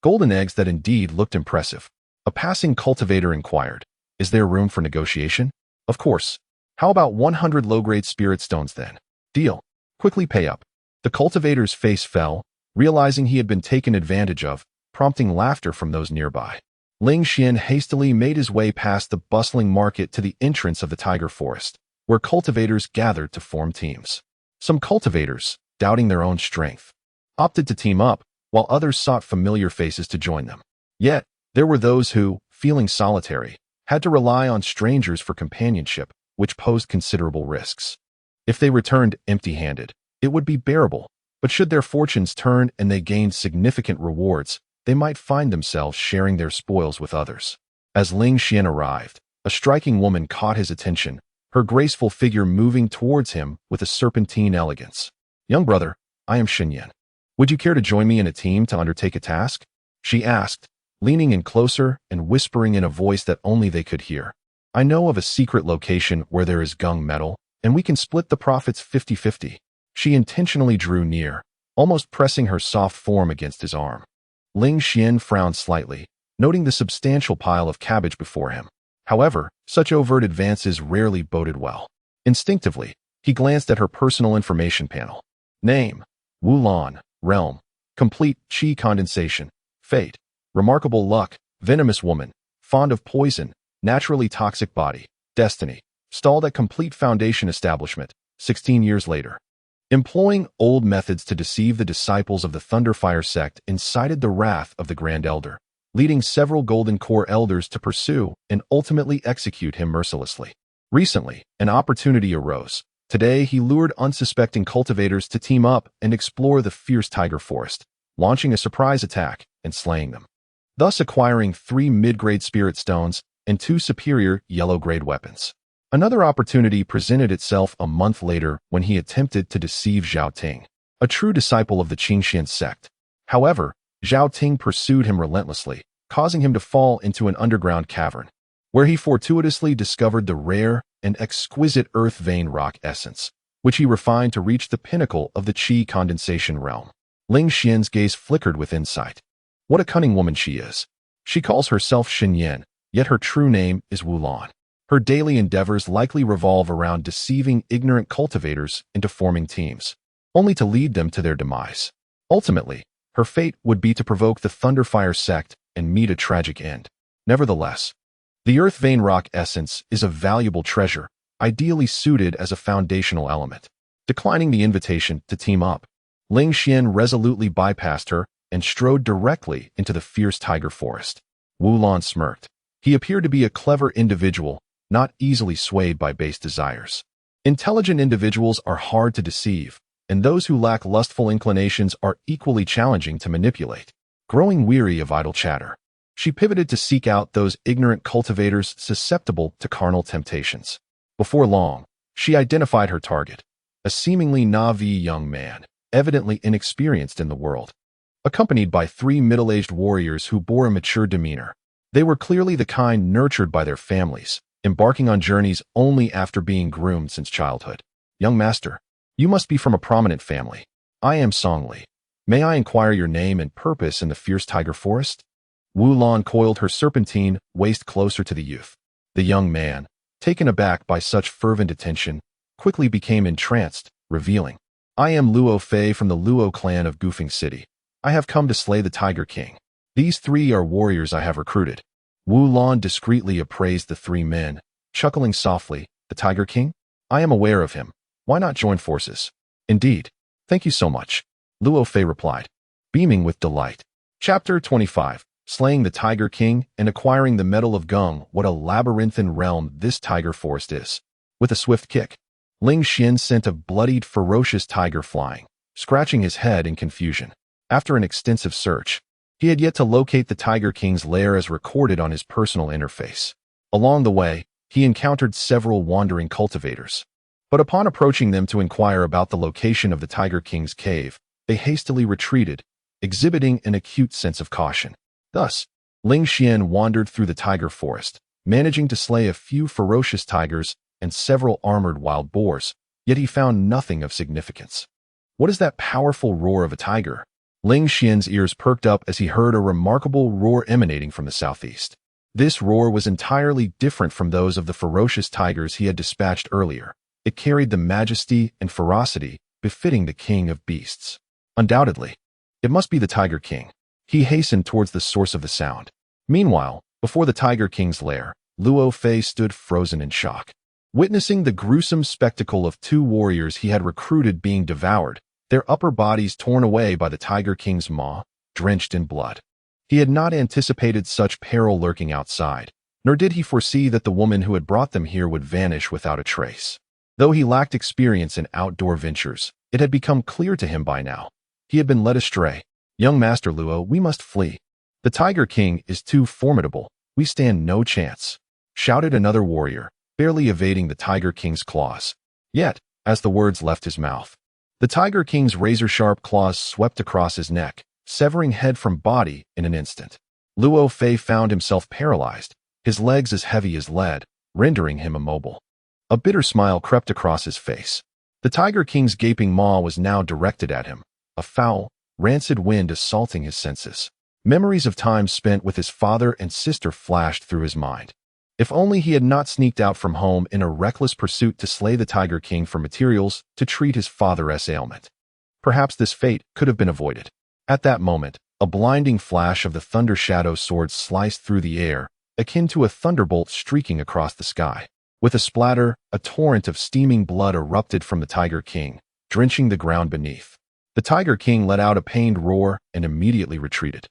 golden eggs that indeed looked impressive. A passing cultivator inquired, "Is there room for negotiation?" "Of course. How about 100 low-grade spirit stones then?" "Deal. Quickly pay up." The cultivator's face fell, realizing he had been taken advantage of, prompting laughter from those nearby. Ling Xian hastily made his way past the bustling market to the entrance of the tiger forest, where cultivators gathered to form teams. Some cultivators, doubting their own strength, opted to team up, while others sought familiar faces to join them. Yet, there were those who, feeling solitary, had to rely on strangers for companionship, which posed considerable risks. If they returned empty-handed, it would be bearable, but should their fortunes turn and they gained significant rewards, they might find themselves sharing their spoils with others. As Ling Xian arrived, a striking woman caught his attention, her graceful figure moving towards him with a serpentine elegance. "Young brother, I am Shenyan. Would you care to join me in a team to undertake a task?" she asked, leaning in closer and whispering in a voice that only they could hear. "I know of a secret location where there is gung metal, and we can split the profits 50-50. She intentionally drew near, almost pressing her soft form against his arm. Ling Xian frowned slightly, noting the substantial pile of cabbage before him. However, such overt advances rarely boded well. Instinctively, he glanced at her personal information panel. Name: Wulan, Realm, Complete Qi Condensation, Fate, Remarkable Luck, Venomous Woman, Fond of Poison, Naturally Toxic Body, Destiny, Stalled at Complete Foundation Establishment, 16 years later. Employing old methods to deceive the disciples of the Thunderfire sect incited the wrath of the Grand Elder, leading several Golden Core elders to pursue and ultimately execute him mercilessly. Recently, an opportunity arose. Today, he lured unsuspecting cultivators to team up and explore the fierce tiger forest, launching a surprise attack and slaying them. Thus acquiring 3 mid-grade spirit stones, and 2 superior yellow-grade weapons. Another opportunity presented itself a month later when he attempted to deceive Zhao Ting, a true disciple of the Qingxian sect. However, Zhao Ting pursued him relentlessly, causing him to fall into an underground cavern, where he fortuitously discovered the rare and exquisite earth vein rock essence, which he refined to reach the pinnacle of the qi condensation realm. Ling Xian's gaze flickered with insight. What a cunning woman she is. She calls herself Xin Yan, yet her true name is Wu Lan. Her daily endeavors likely revolve around deceiving ignorant cultivators into forming teams, only to lead them to their demise. Ultimately, her fate would be to provoke the Thunderfire sect and meet a tragic end. Nevertheless, the earth vein rock essence is a valuable treasure, ideally suited as a foundational element. Declining the invitation to team up, Ling Xian resolutely bypassed her and strode directly into the fierce tiger forest. Wu Lan smirked. He appeared to be a clever individual, not easily swayed by base desires. Intelligent individuals are hard to deceive, and those who lack lustful inclinations are equally challenging to manipulate. Growing weary of idle chatter, she pivoted to seek out those ignorant cultivators susceptible to carnal temptations. Before long, she identified her target, a seemingly naive young man, evidently inexperienced in the world. Accompanied by 3 middle-aged warriors who bore a mature demeanor, they were clearly the kind nurtured by their families, embarking on journeys only after being groomed since childhood. Young master, you must be from a prominent family. I am Song Li. May I inquire your name and purpose in the fierce tiger forest? Wu Lan coiled her serpentine waist closer to the youth. The young man, taken aback by such fervent attention, quickly became entranced, revealing, I am Luo Fei from the Luo clan of Gufeng City. I have come to slay the Tiger King. These 3 are warriors I have recruited. Wu Lan discreetly appraised the 3 men, chuckling softly. The Tiger King? I am aware of him. Why not join forces? Indeed. Thank you so much, Luo Fei replied, beaming with delight. Chapter 25. Slaying the Tiger King and acquiring the Medal of Gung. What a labyrinthine realm this tiger forest is. With a swift kick, Ling Xian sent a bloodied, ferocious tiger flying, scratching his head in confusion. After an extensive search, he had yet to locate the Tiger King's lair as recorded on his personal interface. Along the way, he encountered several wandering cultivators. But upon approaching them to inquire about the location of the Tiger King's cave, they hastily retreated, exhibiting an acute sense of caution. Thus, Ling Xian wandered through the tiger forest, managing to slay a few ferocious tigers and several armored wild boars, yet he found nothing of significance. What is that powerful roar of a tiger? Ling Xian's ears perked up as he heard a remarkable roar emanating from the southeast. This roar was entirely different from those of the ferocious tigers he had dispatched earlier. It carried the majesty and ferocity befitting the king of beasts. Undoubtedly, it must be the Tiger King. He hastened towards the source of the sound. Meanwhile, before the Tiger King's lair, Luo Fei stood frozen in shock. Witnessing the gruesome spectacle of 2 warriors he had recruited being devoured, their upper bodies torn away by the Tiger King's maw, drenched in blood. He had not anticipated such peril lurking outside, nor did he foresee that the woman who had brought them here would vanish without a trace. Though he lacked experience in outdoor ventures, it had become clear to him by now. He had been led astray. Young Master Luo, we must flee. The Tiger King is too formidable. We stand no chance, shouted another warrior, barely evading the Tiger King's claws. Yet, as the words left his mouth, the Tiger King's razor-sharp claws swept across his neck, severing head from body in an instant. Luo Fei found himself paralyzed, his legs as heavy as lead, rendering him immobile. A bitter smile crept across his face. The Tiger King's gaping maw was now directed at him, a foul, rancid wind assaulting his senses. Memories of time spent with his father and sister flashed through his mind. If only he had not sneaked out from home in a reckless pursuit to slay the Tiger King for materials to treat his father's ailment. Perhaps this fate could have been avoided. At that moment, a blinding flash of the Thunder Shadow sword sliced through the air, akin to a thunderbolt streaking across the sky. With a splatter, a torrent of steaming blood erupted from the Tiger King, drenching the ground beneath. The Tiger King let out a pained roar and immediately retreated,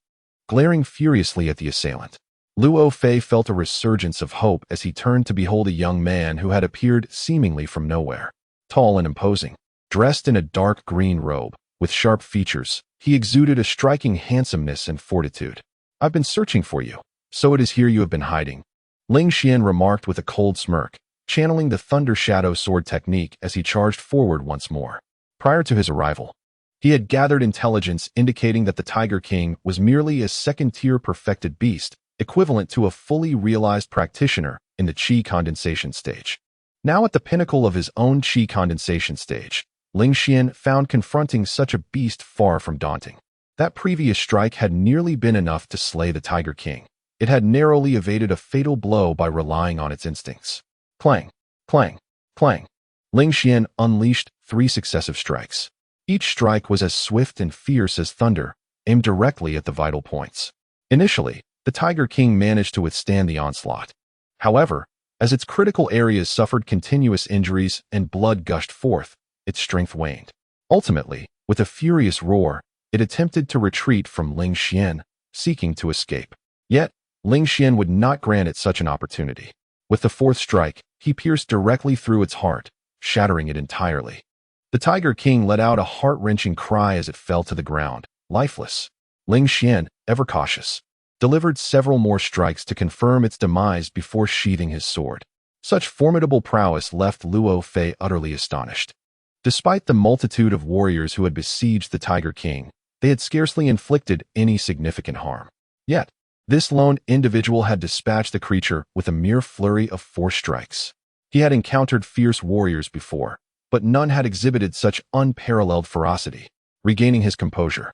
glaring furiously at the assailant. Luo Fei felt a resurgence of hope as he turned to behold a young man who had appeared seemingly from nowhere. Tall and imposing, dressed in a dark green robe, with sharp features, he exuded a striking handsomeness and fortitude. I've been searching for you, so it is here you have been hiding. Ling Xian remarked with a cold smirk, channeling the Thunder Shadow Sword technique as he charged forward once more. Prior to his arrival, he had gathered intelligence indicating that the Tiger King was merely a second-tier perfected beast, equivalent to a fully realized practitioner in the Qi condensation stage. Now at the pinnacle of his own Qi condensation stage, Ling Xian found confronting such a beast far from daunting. That previous strike had nearly been enough to slay the Tiger King. It had narrowly evaded a fatal blow by relying on its instincts. Clang, clang, clang. Ling Xian unleashed 3 successive strikes. Each strike was as swift and fierce as thunder, aimed directly at the vital points. Initially, the Tiger King managed to withstand the onslaught. However, as its critical areas suffered continuous injuries and blood gushed forth, its strength waned. Ultimately, with a furious roar, it attempted to retreat from Ling Xian, seeking to escape. Yet, Ling Xian would not grant it such an opportunity. With the 4th strike, he pierced directly through its heart, shattering it entirely. The Tiger King let out a heart-wrenching cry as it fell to the ground, lifeless. Ling Xian, ever cautious, delivered several more strikes to confirm its demise before sheathing his sword. Such formidable prowess left Luo Fei utterly astonished. Despite the multitude of warriors who had besieged the Tiger King, they had scarcely inflicted any significant harm. Yet, this lone individual had dispatched the creature with a mere flurry of 4 strikes. He had encountered fierce warriors before, but none had exhibited such unparalleled ferocity. Regaining his composure,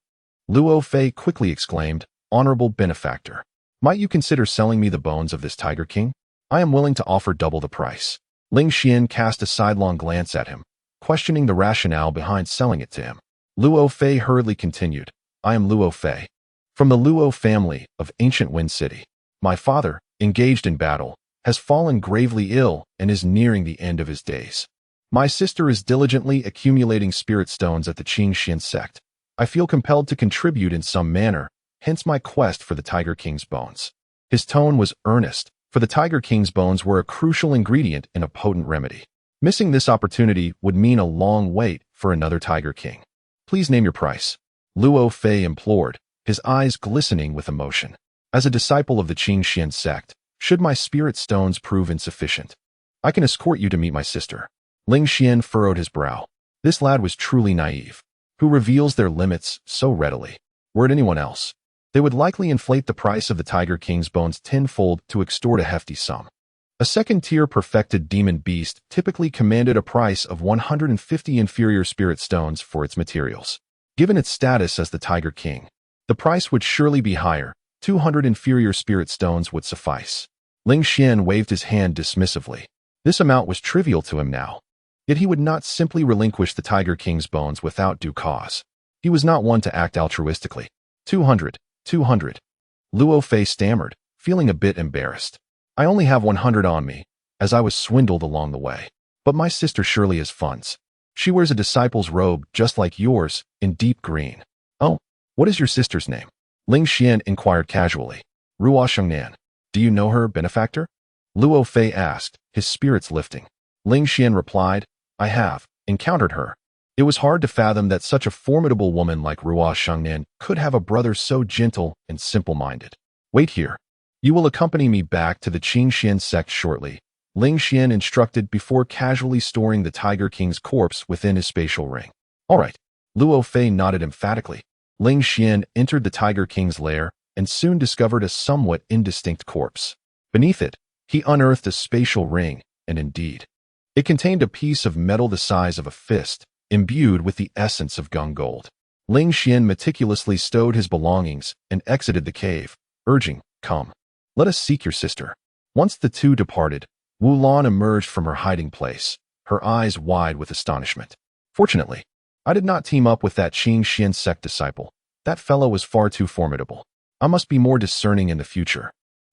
Luo Fei quickly exclaimed, "Honorable benefactor, might you consider selling me the bones of this Tiger King? I am willing to offer double the price." Ling Xian cast a sidelong glance at him, questioning the rationale behind selling it to him. Luo Fei hurriedly continued, "I am Luo Fei, from the Luo family of ancient Wind City. My father, engaged in battle, has fallen gravely ill and is nearing the end of his days. My sister is diligently accumulating spirit stones at the Qingxian sect. I feel compelled to contribute in some manner, hence my quest for the Tiger King's bones." His tone was earnest, for the Tiger King's bones were a crucial ingredient in a potent remedy. Missing this opportunity would mean a long wait for another Tiger King. "Please name your price," Luo Fei implored, his eyes glistening with emotion. "As a disciple of the Qingxian sect, should my spirit stones prove insufficient, I can escort you to meet my sister." Ling Xian furrowed his brow. This lad was truly naive. Who reveals their limits so readily? Were it anyone else, they would likely inflate the price of the Tiger King's bones tenfold to extort a hefty sum. A second-tier perfected demon beast typically commanded a price of 150 inferior spirit stones for its materials. Given its status as the Tiger King, the price would surely be higher. 200 inferior spirit stones would suffice. Ling Xian waved his hand dismissively. This amount was trivial to him now. Yet he would not simply relinquish the Tiger King's bones without due cause. He was not one to act altruistically. 200. Luo Fei stammered, feeling a bit embarrassed. "I only have 100 on me, as I was swindled along the way. But my sister surely has funds. She wears a disciple's robe just like yours, in deep green." "Oh, what is your sister's name?" Ling Xian inquired casually. "Ruo Shengnan. Do you know her, benefactor?" Luo Fei asked, his spirits lifting. Ling Xian replied, "I have encountered her." It was hard to fathom that such a formidable woman like Ruo Shengnan could have a brother so gentle and simple-minded. "Wait here. You will accompany me back to the Qingxian sect shortly," Ling Xian instructed before casually storing the Tiger King's corpse within his spatial ring. "All right." Luo Fei nodded emphatically. Ling Xian entered the Tiger King's lair and soon discovered a somewhat indistinct corpse. Beneath it, he unearthed a spatial ring, and indeed, it contained a piece of metal the size of a fist, imbued with the essence of gung gold. Ling Xian meticulously stowed his belongings and exited the cave, urging, "Come, let us seek your sister." Once the two departed, Wu Lan emerged from her hiding place, her eyes wide with astonishment. "Fortunately, I did not team up with that Qingxian sect disciple. That fellow was far too formidable. I must be more discerning in the future."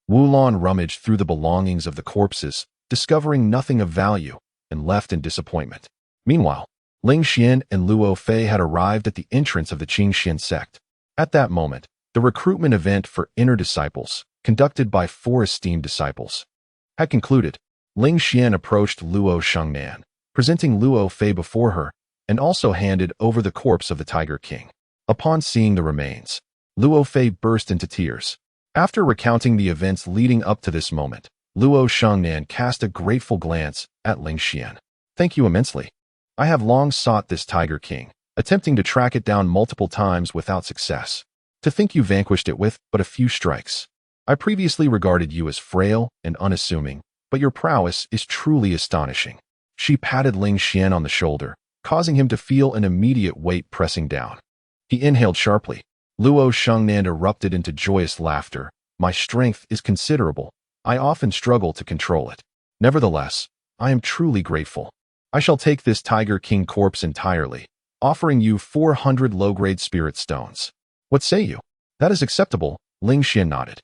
Wu Lan rummaged through the belongings of the corpses, discovering nothing of value, and left in disappointment. Meanwhile, Ling Xian and Luo Fei had arrived at the entrance of the Qingxian sect. At that moment, the recruitment event for inner disciples, conducted by 4 esteemed disciples, had concluded. Ling Xian approached Luo Shengnan, presenting Luo Fei before her, and also handed over the corpse of the Tiger King. Upon seeing the remains, Luo Fei burst into tears. After recounting the events leading up to this moment, Luo Shengnan cast a grateful glance at Ling Xian. Thank you immensely. I have long sought this Tiger King, attempting to track it down multiple times without success. To think you vanquished it with but a few strikes. I previously regarded you as frail and unassuming, but your prowess is truly astonishing. She patted Ling Xian on the shoulder, causing him to feel an immediate weight pressing down. He inhaled sharply. Luo Shengnan erupted into joyous laughter. My strength is considerable. I often struggle to control it. Nevertheless, I am truly grateful. I shall take this Tiger King corpse entirely, offering you 400 low-grade spirit stones. What say you? That is acceptable, Ling Xian nodded.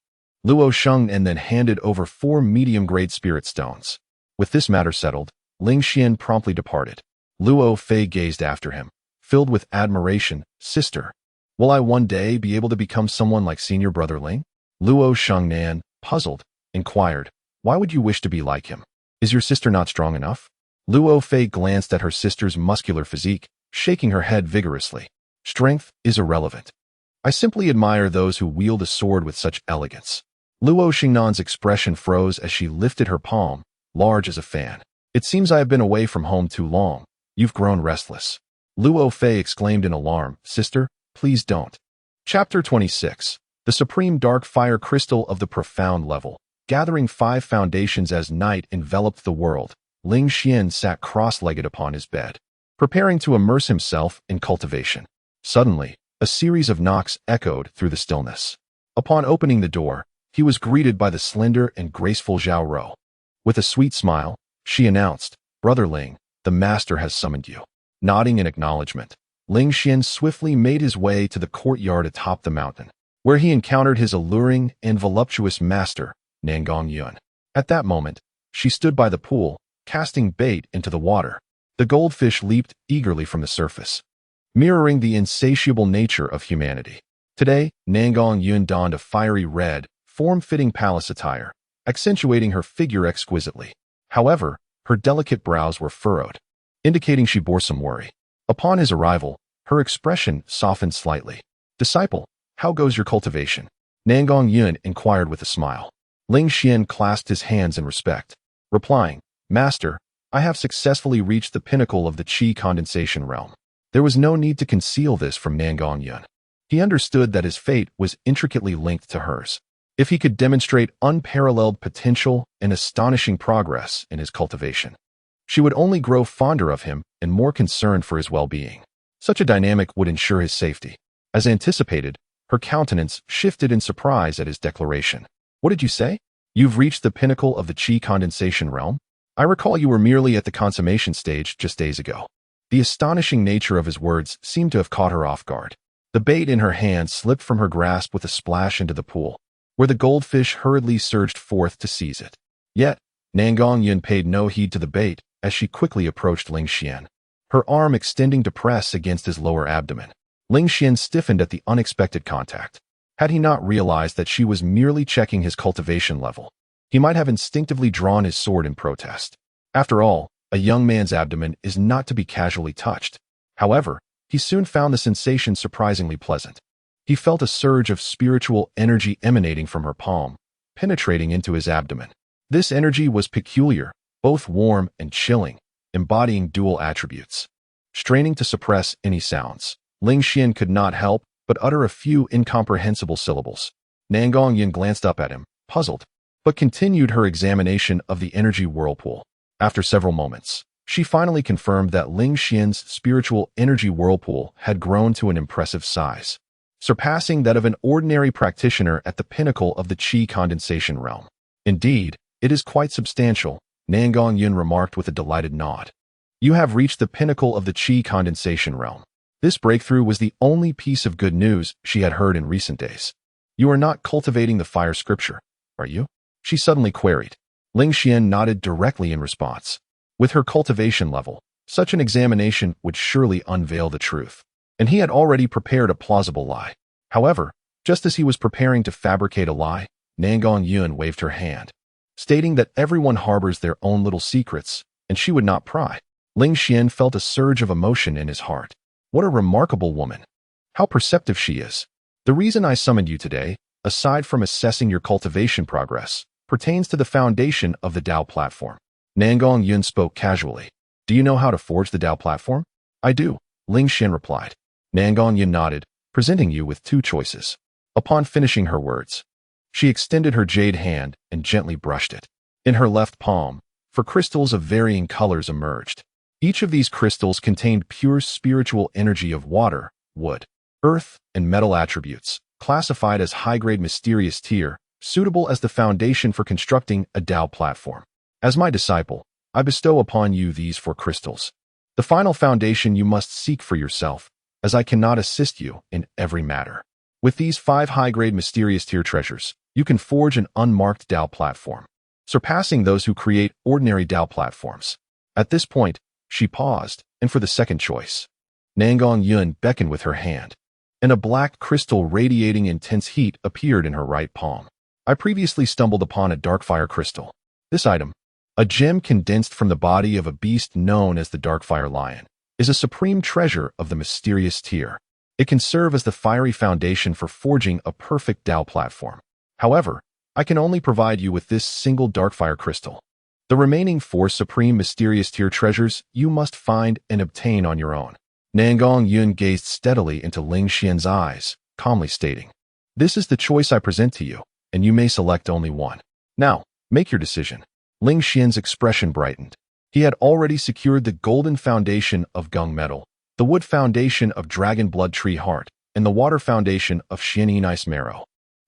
Luo Shengnan then handed over 4 medium-grade spirit stones. With this matter settled, Ling Xian promptly departed. Luo Fei gazed after him, filled with admiration. Sister, will I one day be able to become someone like senior brother Ling? Luo Shengnan, puzzled, inquired, why would you wish to be like him? Is your sister not strong enough? Luo Fei glanced at her sister's muscular physique, shaking her head vigorously. Strength is irrelevant. I simply admire those who wield a sword with such elegance. Luo Xingnan's expression froze as she lifted her palm, large as a fan. It seems I have been away from home too long. You've grown restless. Luo Fei exclaimed in alarm. Sister, please don't. Chapter 26. The Supreme Dark Fire Crystal of the Profound Level. Gathering 5 foundations as night enveloped the world, Ling Xian sat cross-legged upon his bed, preparing to immerse himself in cultivation. Suddenly, a series of knocks echoed through the stillness. Upon opening the door, he was greeted by the slender and graceful Zhao Rou. With a sweet smile, she announced, Brother Ling, the master has summoned you. Nodding in acknowledgement, Ling Xian swiftly made his way to the courtyard atop the mountain, where he encountered his alluring and voluptuous master, Nangong Yun. At that moment, she stood by the pool, casting bait into the water. The goldfish leaped eagerly from the surface, mirroring the insatiable nature of humanity. Today, Nangong Yun donned a fiery red, form-fitting palace attire, accentuating her figure exquisitely. However, her delicate brows were furrowed, indicating she bore some worry. Upon his arrival, her expression softened slightly. Disciple, how goes your cultivation? Nangong Yun inquired with a smile. Ling Xian clasped his hands in respect, replying, Master, I have successfully reached the pinnacle of the Qi condensation realm. There was no need to conceal this from Nangong Yun. He understood that his fate was intricately linked to hers. If he could demonstrate unparalleled potential and astonishing progress in his cultivation, she would only grow fonder of him and more concerned for his well-being. Such a dynamic would ensure his safety. As anticipated, her countenance shifted in surprise at his declaration. What did you say? You've reached the pinnacle of the Qi condensation realm? I recall you were merely at the consummation stage just days ago. The astonishing nature of his words seemed to have caught her off guard. The bait in her hand slipped from her grasp with a splash into the pool, where the goldfish hurriedly surged forth to seize it. Yet, Nangong Yun paid no heed to the bait as she quickly approached Ling Xian, her arm extending to press against his lower abdomen. Ling Xian stiffened at the unexpected contact. Had he not realized that she was merely checking his cultivation level, he might have instinctively drawn his sword in protest. After all, a young man's abdomen is not to be casually touched. However, he soon found the sensation surprisingly pleasant. He felt a surge of spiritual energy emanating from her palm, penetrating into his abdomen. This energy was peculiar, both warm and chilling, embodying dual attributes. Straining to suppress any sounds, Ling Xian could not help but utter a few incomprehensible syllables. Nangong Yun glanced up at him, puzzled, but continued her examination of the energy whirlpool. After several moments, she finally confirmed that Ling Xian's spiritual energy whirlpool had grown to an impressive size, surpassing that of an ordinary practitioner at the pinnacle of the Qi condensation realm. Indeed, it is quite substantial, Nangong Yun remarked with a delighted nod. You have reached the pinnacle of the Qi condensation realm. This breakthrough was the only piece of good news she had heard in recent days. You are not cultivating the fire scripture, are you? She suddenly queried. Ling Xian nodded directly in response. With her cultivation level, such an examination would surely unveil the truth. And he had already prepared a plausible lie. However, just as he was preparing to fabricate a lie, Nangong Yun waved her hand, stating that everyone harbors their own little secrets, and she would not pry. Ling Xian felt a surge of emotion in his heart. What a remarkable woman. How perceptive she is. The reason I summoned you today, aside from assessing your cultivation progress, pertains to the foundation of the Tao platform. Nangong Yun spoke casually. Do you know how to forge the Tao platform? I do, Ling Xian replied. Nangong Yun nodded, presenting you with two choices. Upon finishing her words, she extended her jade hand and gently brushed it. In her left palm, four crystals of varying colors emerged. Each of these crystals contained pure spiritual energy of water, wood, earth, and metal attributes, classified as high-grade mysterious tier, suitable as the foundation for constructing a Tao platform. As my disciple, I bestow upon you these four crystals. The final foundation you must seek for yourself, as I cannot assist you in every matter. With these 5 high-grade mysterious tier treasures, you can forge an unmarked Tao platform, surpassing those who create ordinary Tao platforms. At this point, she paused, and for the second choice, Nangong Yun beckoned with her hand, and a black crystal radiating intense heat appeared in her right palm. I previously stumbled upon a dark fire crystal. This item, a gem condensed from the body of a beast known as the dark fire lion, is a supreme treasure of the mysterious tier. It can serve as the fiery foundation for forging a perfect Tao platform. However, I can only provide you with this single dark fire crystal. The remaining 4 supreme mysterious tier treasures you must find and obtain on your own. Nangong Yun gazed steadily into Ling Xian's eyes, calmly stating, This is the choice I present to you, and you may select only one. Now, make your decision. Ling Xian's expression brightened. He had already secured the golden foundation of Gung Metal, the wood foundation of Dragon Blood Tree Heart, and the water foundation of Xianyin Ice Marrow.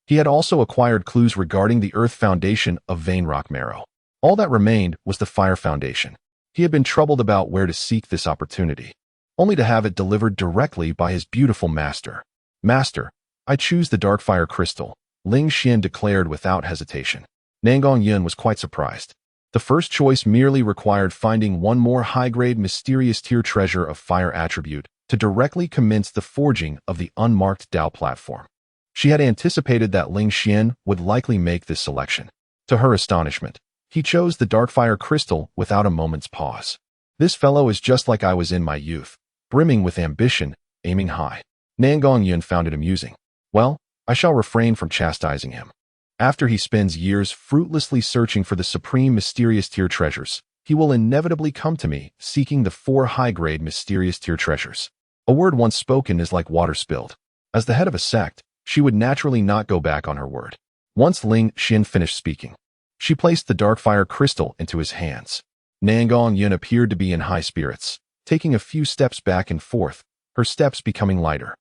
He had also acquired clues regarding the earth foundation of Vein Rock Marrow. All that remained was the fire foundation. He had been troubled about where to seek this opportunity, only to have it delivered directly by his beautiful master. Master, I choose the dark fire crystal, Ling Xian declared without hesitation. Nangong Yun was quite surprised. The first choice merely required finding one more high-grade mysterious tier treasure of fire attribute to directly commence the forging of the unmarked Tao platform. She had anticipated that Ling Xian would likely make this selection. To her astonishment, he chose the dark fire crystal without a moment's pause. This fellow is just like I was in my youth, brimming with ambition, aiming high. Nangong Yun found it amusing. Well, I shall refrain from chastising him. After he spends years fruitlessly searching for the supreme mysterious tier treasures, he will inevitably come to me seeking the 4 high-grade mysterious tier treasures. A word once spoken is like water spilled. As the head of a sect, she would naturally not go back on her word. Once Ling Xian finished speaking, she placed the dark fire crystal into his hands. Nangong Yun appeared to be in high spirits, taking a few steps back and forth, her steps becoming lighter.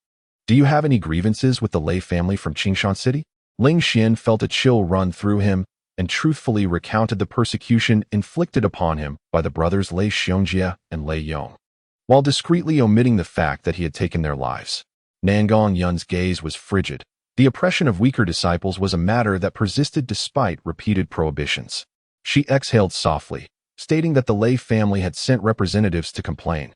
Do you have any grievances with the Lei family from Qingshan City? Ling Xian felt a chill run through him and truthfully recounted the persecution inflicted upon him by the brothers Lei Xiangjie and Lei Yong, while discreetly omitting the fact that he had taken their lives. Nangong Yun's gaze was frigid. The oppression of weaker disciples was a matter that persisted despite repeated prohibitions. She exhaled softly, stating that the Lei family had sent representatives to complain,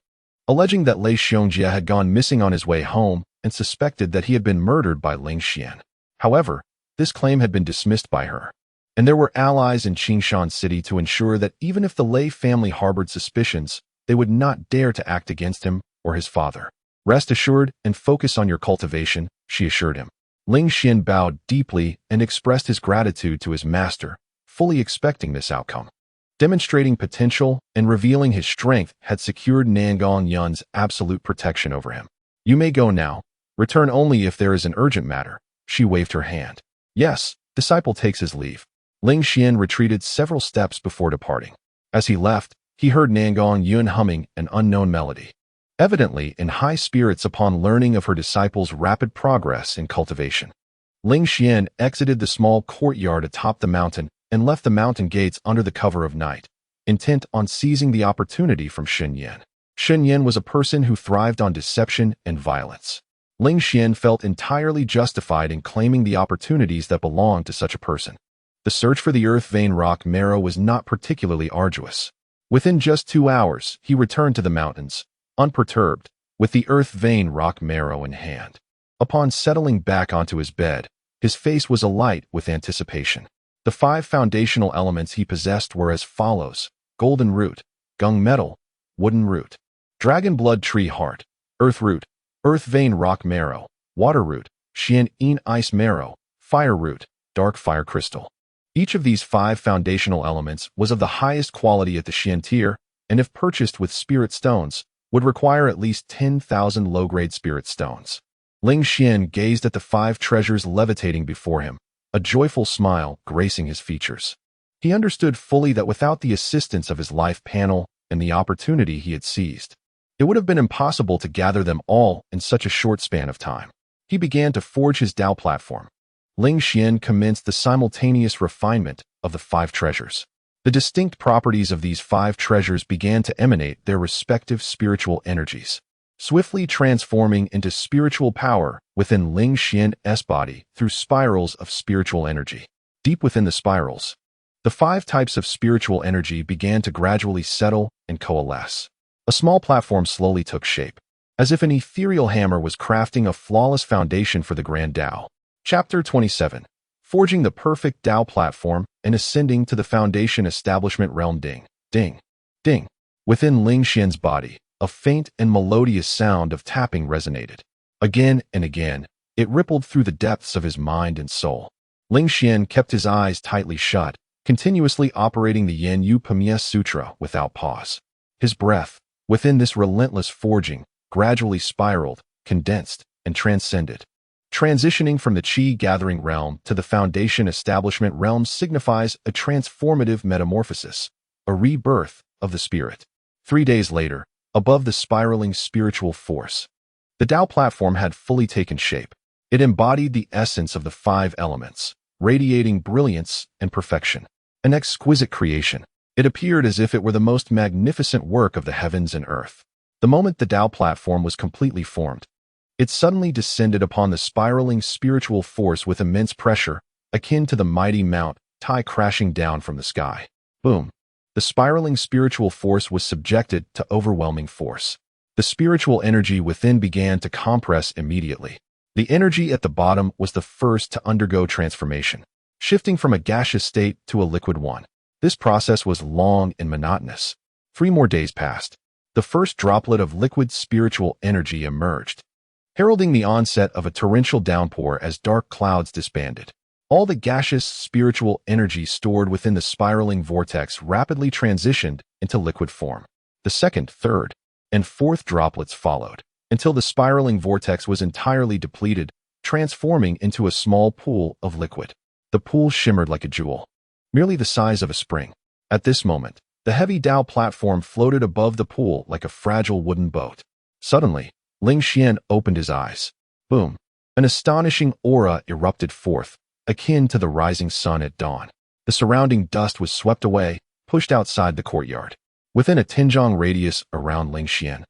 alleging that Lei Xiangjie had gone missing on his way home and suspected that he had been murdered by Ling Xian. However, this claim had been dismissed by her, and there were allies in Qingshan City to ensure that even if the Lei family harbored suspicions, they would not dare to act against him or his father. Rest assured and focus on your cultivation, she assured him. Ling Xian bowed deeply and expressed his gratitude to his master, fully expecting this outcome. Demonstrating potential and revealing his strength had secured Nangong Yun's absolute protection over him. You may go now. Return only if there is an urgent matter. She waved her hand. Yes, disciple takes his leave. Ling Xian retreated several steps before departing. As he left, he heard Nangong Yun humming an unknown melody, evidently in high spirits upon learning of her disciple's rapid progress in cultivation. Ling Xian exited the small courtyard atop the mountain and left the mountain gates under the cover of night, intent on seizing the opportunity from Shen Yan. Shen Yan was a person who thrived on deception and violence. Ling Xian felt entirely justified in claiming the opportunities that belonged to such a person. The search for the earth vein rock marrow was not particularly arduous. Within just 2 hours, he returned to the mountains, unperturbed, with the earth vein rock marrow in hand. Upon settling back onto his bed, his face was alight with anticipation. The 5 foundational elements he possessed were as follows: golden root, gung metal, wooden root, dragon blood tree heart, earth root, earth vein rock marrow, water root, Xianyin ice marrow, fire root, dark fire crystal. Each of these 5 foundational elements was of the highest quality at the Xian tier, and if purchased with spirit stones, would require at least 10,000 low-grade spirit stones. Ling Xian gazed at the 5 treasures levitating before him, a joyful smile gracing his features. He understood fully that without the assistance of his life panel and the opportunity he had seized, it would have been impossible to gather them all in such a short span of time. He began to forge his Dao platform. Ling Xian commenced the simultaneous refinement of the 5 treasures. The distinct properties of these 5 treasures began to emanate their respective spiritual energies, swiftly transforming into spiritual power within Ling Xian's body through spirals of spiritual energy. Deep within the spirals, the 5 types of spiritual energy began to gradually settle and coalesce. A small platform slowly took shape, as if an ethereal hammer was crafting a flawless foundation for the Grand Dao. Chapter 27. Forging the perfect Dao platform and ascending to the foundation establishment realm. Ding, ding, ding. Within Ling Xian's body, a faint and melodious sound of tapping resonated. Again and again, it rippled through the depths of his mind and soul. Ling Xian kept his eyes tightly shut, continuously operating the Yan Yu Pamya Sutra without pause. His breath, within this relentless forging, gradually spiraled, condensed, and transcended. Transitioning from the Qi-gathering realm to the foundation establishment realm signifies a transformative metamorphosis, a rebirth of the spirit. 3 days later, above the spiraling spiritual force, the Dao platform had fully taken shape. It embodied the essence of the 5 elements, radiating brilliance and perfection. An exquisite creation, it appeared as if it were the most magnificent work of the heavens and earth. The moment the Dao platform was completely formed, it suddenly descended upon the spiraling spiritual force with immense pressure, akin to the mighty Mount Tai crashing down from the sky. Boom! The spiraling spiritual force was subjected to overwhelming force. The spiritual energy within began to compress immediately. The energy at the bottom was the first to undergo transformation, shifting from a gaseous state to a liquid one. This process was long and monotonous. 3 more days passed. The first droplet of liquid spiritual energy emerged, heralding the onset of a torrential downpour as dark clouds disbanded. All the gaseous spiritual energy stored within the spiraling vortex rapidly transitioned into liquid form. The second, third, and fourth droplets followed, until the spiraling vortex was entirely depleted, transforming into a small pool of liquid. The pool shimmered like a jewel, merely the size of a spring. At this moment, the heavy Dao platform floated above the pool like a fragile wooden boat. Suddenly, Ling Xian opened his eyes. Boom! An astonishing aura erupted forth, akin to the rising sun at dawn. The surrounding dust was swept away, pushed outside the courtyard. Within a Tinjiang radius around Ling Xian,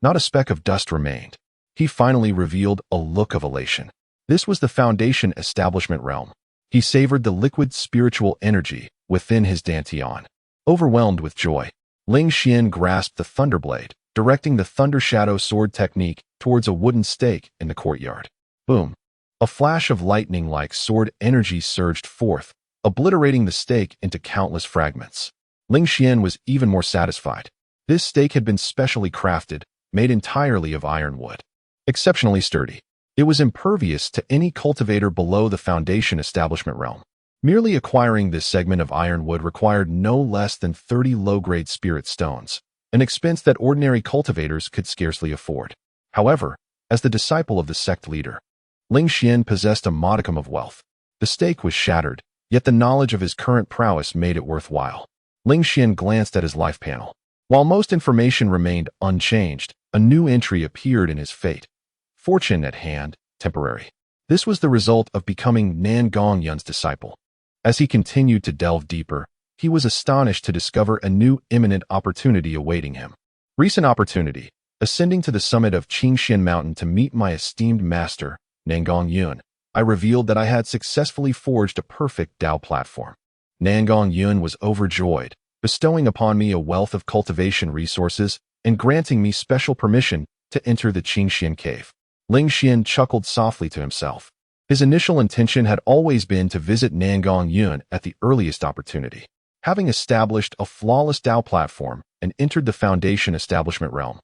not a speck of dust remained. He finally revealed a look of elation. This was the foundation establishment realm. He savored the liquid spiritual energy within his dantian. Overwhelmed with joy, Ling Xian grasped the thunderblade, directing the thunder shadow sword technique towards a wooden stake in the courtyard. Boom! A flash of lightning-like sword energy surged forth, obliterating the stake into countless fragments. Ling Xian was even more satisfied. This stake had been specially crafted, made entirely of ironwood. Exceptionally sturdy, it was impervious to any cultivator below the foundation establishment realm. Merely acquiring this segment of ironwood required no less than 30 low-grade spirit stones, an expense that ordinary cultivators could scarcely afford. However, as the disciple of the sect leader, Ling Xian possessed a modicum of wealth. The stake was shattered, yet the knowledge of his current prowess made it worthwhile. Ling Xian glanced at his life panel. While most information remained unchanged, a new entry appeared in his fate. Fortune at hand, temporary. This was the result of becoming Nan Gongyun's disciple. As he continued to delve deeper, he was astonished to discover a new imminent opportunity awaiting him. Recent opportunity, ascending to the summit of Qingxian Mountain to meet my esteemed master, Nan Gongyun. I revealed that I had successfully forged a perfect Dao platform. Nan Gongyun was overjoyed, bestowing upon me a wealth of cultivation resources and granting me special permission to enter the Qingxian cave. Ling Xian chuckled softly to himself. His initial intention had always been to visit Nan Gongyun at the earliest opportunity. Having established a flawless Dao platform and entered the foundation establishment realm,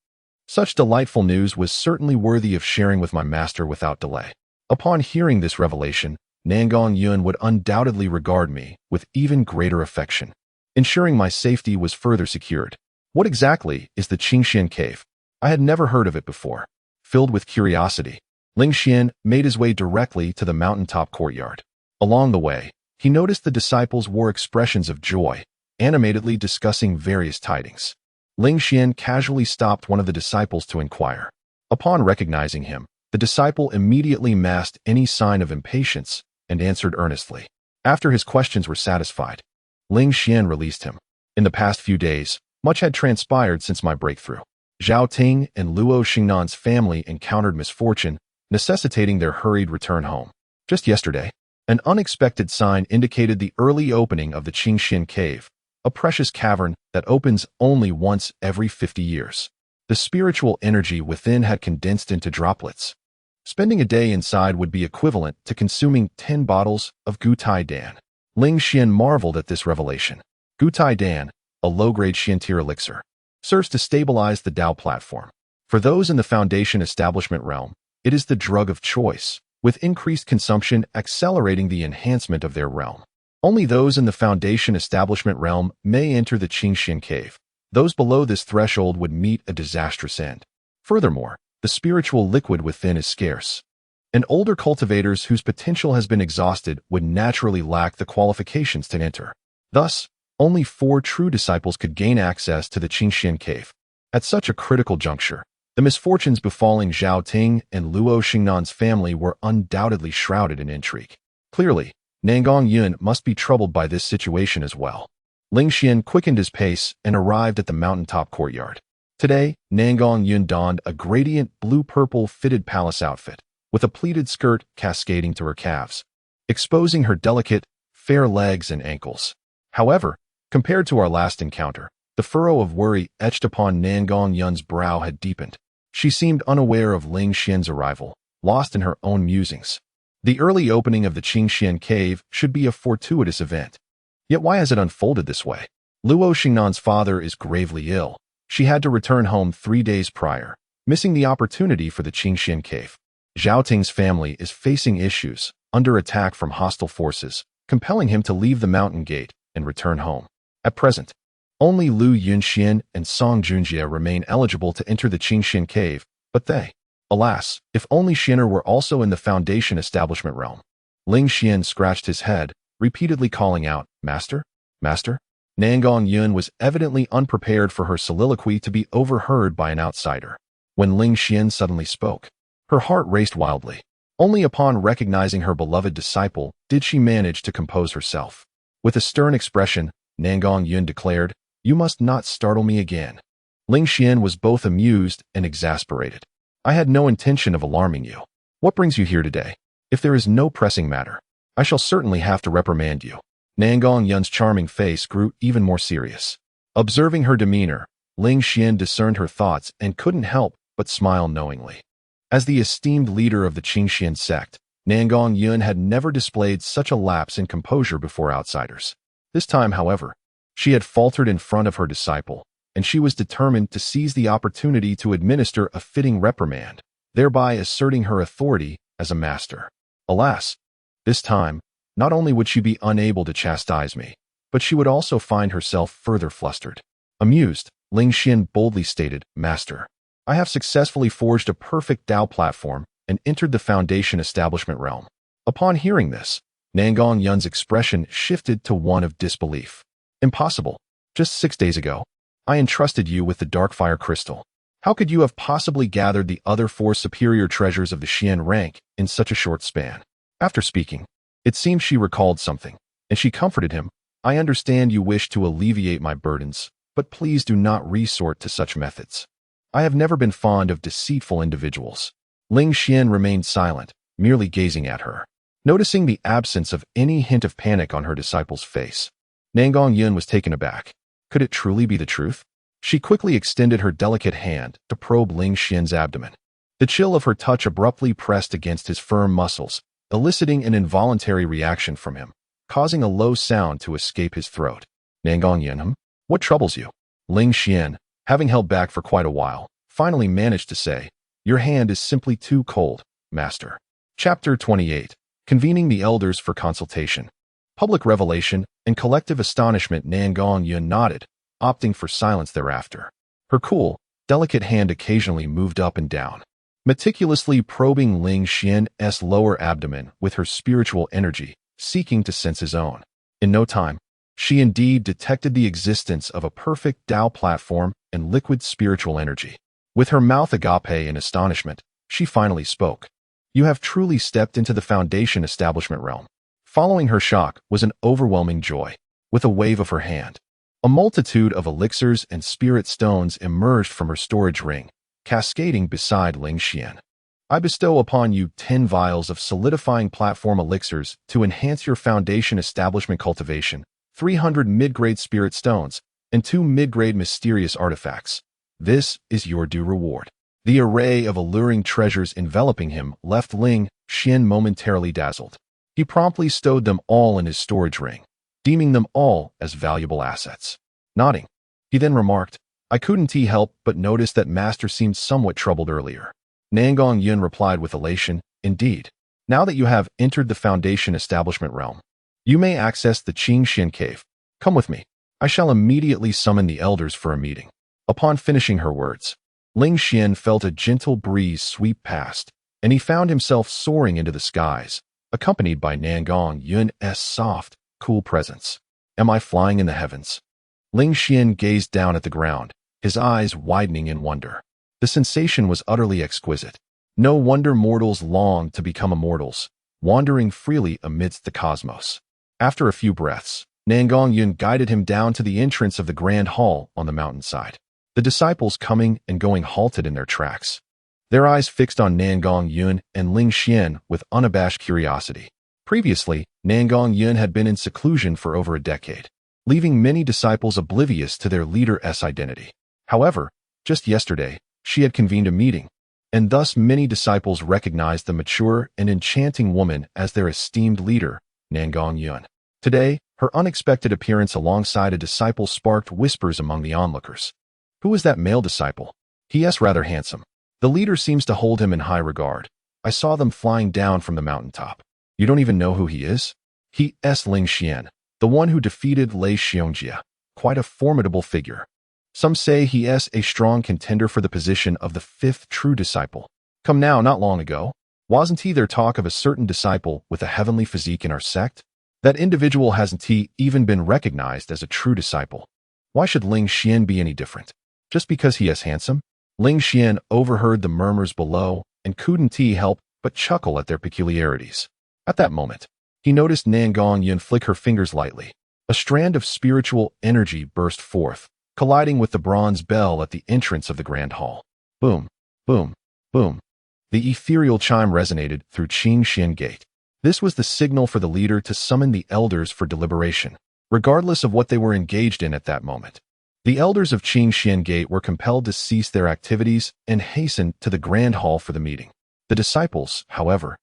such delightful news was certainly worthy of sharing with my master without delay. Upon hearing this revelation, Nangong Yun would undoubtedly regard me with even greater affection. Ensuring my safety was further secured. What exactly is the Qingxian Cave? I had never heard of it before. Filled with curiosity, Ling Xian made his way directly to the mountaintop courtyard. Along the way, he noticed the disciples wore expressions of joy, animatedly discussing various tidings. Ling Xian casually stopped one of the disciples to inquire. Upon recognizing him, the disciple immediately masked any sign of impatience and answered earnestly. After his questions were satisfied, Ling Xian released him. In the past few days, much had transpired since my breakthrough. Zhao Ting and Luo Xingnan's family encountered misfortune, necessitating their hurried return home. Just yesterday, an unexpected sign indicated the early opening of the Qingxian Cave, a precious cavern that opens only once every 50 years. The spiritual energy within had condensed into droplets. Spending a day inside would be equivalent to consuming 10 bottles of Gutai Dan. Ling Xian marveled at this revelation. Gutai Dan, a low-grade Xiantir elixir, serves to stabilize the Dao platform. For those in the Foundation establishment realm, it is the drug of choice, with increased consumption accelerating the enhancement of their realm. Only those in the Foundation establishment realm may enter the Qingxian Cave. Those below this threshold would meet a disastrous end. Furthermore, the spiritual liquid within is scarce, and older cultivators whose potential has been exhausted would naturally lack the qualifications to enter. Thus, only 4 true disciples could gain access to the Qingxian Cave. At such a critical juncture, the misfortunes befalling Zhao Ting and Luo Xingnan's family were undoubtedly shrouded in intrigue. Clearly, Nangong Yun must be troubled by this situation as well. Ling Xian quickened his pace and arrived at the mountaintop courtyard. Today, Nangong Yun donned a gradient blue-purple fitted palace outfit, with a pleated skirt cascading to her calves, exposing her delicate, fair legs and ankles. However, compared to our last encounter, the furrow of worry etched upon Nangong Yun's brow had deepened. She seemed unaware of Ling Xian's arrival, lost in her own musings. The early opening of the Qingxian Cave should be a fortuitous event. Yet why has it unfolded this way? Luo Xingnan's father is gravely ill. She had to return home 3 days prior, missing the opportunity for the Qingxian Cave. Zhao Ting's family is facing issues, under attack from hostile forces, compelling him to leave the mountain gate and return home. At present, only Lu Yunxian and Song Junjie remain eligible to enter the Qingxian Cave, but they, alas, if only Xianer were also in the Foundation establishment realm. Ling Xian scratched his head, repeatedly calling out, "Master? Master?" Nangong Yun was evidently unprepared for her soliloquy to be overheard by an outsider. When Ling Xian suddenly spoke, her heart raced wildly. Only upon recognizing her beloved disciple did she manage to compose herself. With a stern expression, Nangong Yun declared, "You must not startle me again." Ling Xian was both amused and exasperated. "I had no intention of alarming you. What brings you here today? If there is no pressing matter, I shall certainly have to reprimand you." Nangong Yun's charming face grew even more serious. Observing her demeanor, Ling Xian discerned her thoughts and couldn't help but smile knowingly. As the esteemed leader of the Qingxian sect, Nangong Yun had never displayed such a lapse in composure before outsiders. This time, however, she had faltered in front of her disciple, and she was determined to seize the opportunity to administer a fitting reprimand, thereby asserting her authority as a master. Alas, this time, not only would she be unable to chastise me, but she would also find herself further flustered. Amused, Ling Xian boldly stated, "Master, I have successfully forged a perfect Dao platform and entered the Foundation establishment realm." Upon hearing this, Nangong Yun's expression shifted to one of disbelief. "Impossible. Just 6 days ago, I entrusted you with the Darkfire Crystal. How could you have possibly gathered the other 4 superior treasures of the Xian rank in such a short span?" After speaking, it seemed she recalled something, and she comforted him. "I understand you wish to alleviate my burdens, but please do not resort to such methods. I have never been fond of deceitful individuals." Ling Xian remained silent, merely gazing at her. Noticing the absence of any hint of panic on her disciple's face, Nangong Yun was taken aback. Could it truly be the truth? She quickly extended her delicate hand to probe Ling Xian's abdomen. The chill of her touch abruptly pressed against his firm muscles, eliciting an involuntary reaction from him, causing a low sound to escape his throat. "Nangong Yun, what troubles you?" Ling Xian, having held back for quite a while, finally managed to say, "Your hand is simply too cold, master." Chapter 28. convening the elders for consultation. Public revelation and collective astonishment. Nan Gongyun nodded, opting for silence thereafter. Her cool, delicate hand occasionally moved up and down, meticulously probing Ling Xian's lower abdomen with her spiritual energy, seeking to sense his own. In no time, she indeed detected the existence of a perfect Tao platform and liquid spiritual energy. With her mouth agape in astonishment, she finally spoke. You have truly stepped into the foundation establishment realm. Following her shock was an overwhelming joy. With a wave of her hand, a multitude of elixirs and spirit stones emerged from her storage ring, cascading beside Ling Xian. I bestow upon you 10 vials of solidifying platform elixirs to enhance your foundation establishment cultivation, 300 mid-grade spirit stones, and 2 mid-grade mysterious artifacts. This is your due reward. The array of alluring treasures enveloping him left Ling Xian momentarily dazzled. He promptly stowed them all in his storage ring, deeming them all as valuable assets. Nodding, he then remarked, I couldn't help but notice that Master seemed somewhat troubled earlier. Nan Gongyun replied with elation, Indeed. Now that you have entered the foundation establishment realm, you may access the Qingxian cave. Come with me. I shall immediately summon the elders for a meeting. Upon finishing her words, Ling Xian felt a gentle breeze sweep past, and he found himself soaring into the skies, accompanied by Nan Gongyun's soft, cool presence. Am I flying in the heavens? Ling Xian gazed down at the ground, his eyes widening in wonder. The sensation was utterly exquisite. No wonder mortals longed to become immortals, wandering freely amidst the cosmos. After a few breaths, Nan Gongyun guided him down to the entrance of the grand hall on the mountainside. The disciples coming and going halted in their tracks, their eyes fixed on Nan Gongyun and Ling Xian with unabashed curiosity. Previously, Nan Gongyun had been in seclusion for over a decade, leaving many disciples oblivious to their leader's identity. However, just yesterday, she had convened a meeting, and thus many disciples recognized the mature and enchanting woman as their esteemed leader, Nan Gongyun. Today, her unexpected appearance alongside a disciple sparked whispers among the onlookers. Who is that male disciple? He's rather handsome. The leader seems to hold him in high regard. I saw them flying down from the mountaintop. You don't even know who he is? He's Ling Xian, the one who defeated Lei Xiongjia. Quite a formidable figure. Some say he is a strong contender for the position of the 5th true disciple. Come now, not long ago, wasn't there talk of a certain disciple with a heavenly physique in our sect? That individual hasn't even been recognized as a true disciple. Why should Ling Xian be any different? Just because he is handsome? Ling Xian overheard the murmurs below and couldn't help but chuckle at their peculiarities. At that moment, he noticed Nan Gongyun flick her fingers lightly. A strand of spiritual energy burst forth, colliding with the bronze bell at the entrance of the grand hall. Boom, boom, boom. The ethereal chime resonated through Qingxian Gate. This was the signal for the leader to summon the elders for deliberation, regardless of what they were engaged in at that moment. The elders of Qingxian Gate were compelled to cease their activities and hasten to the grand hall for the meeting. The disciples, however,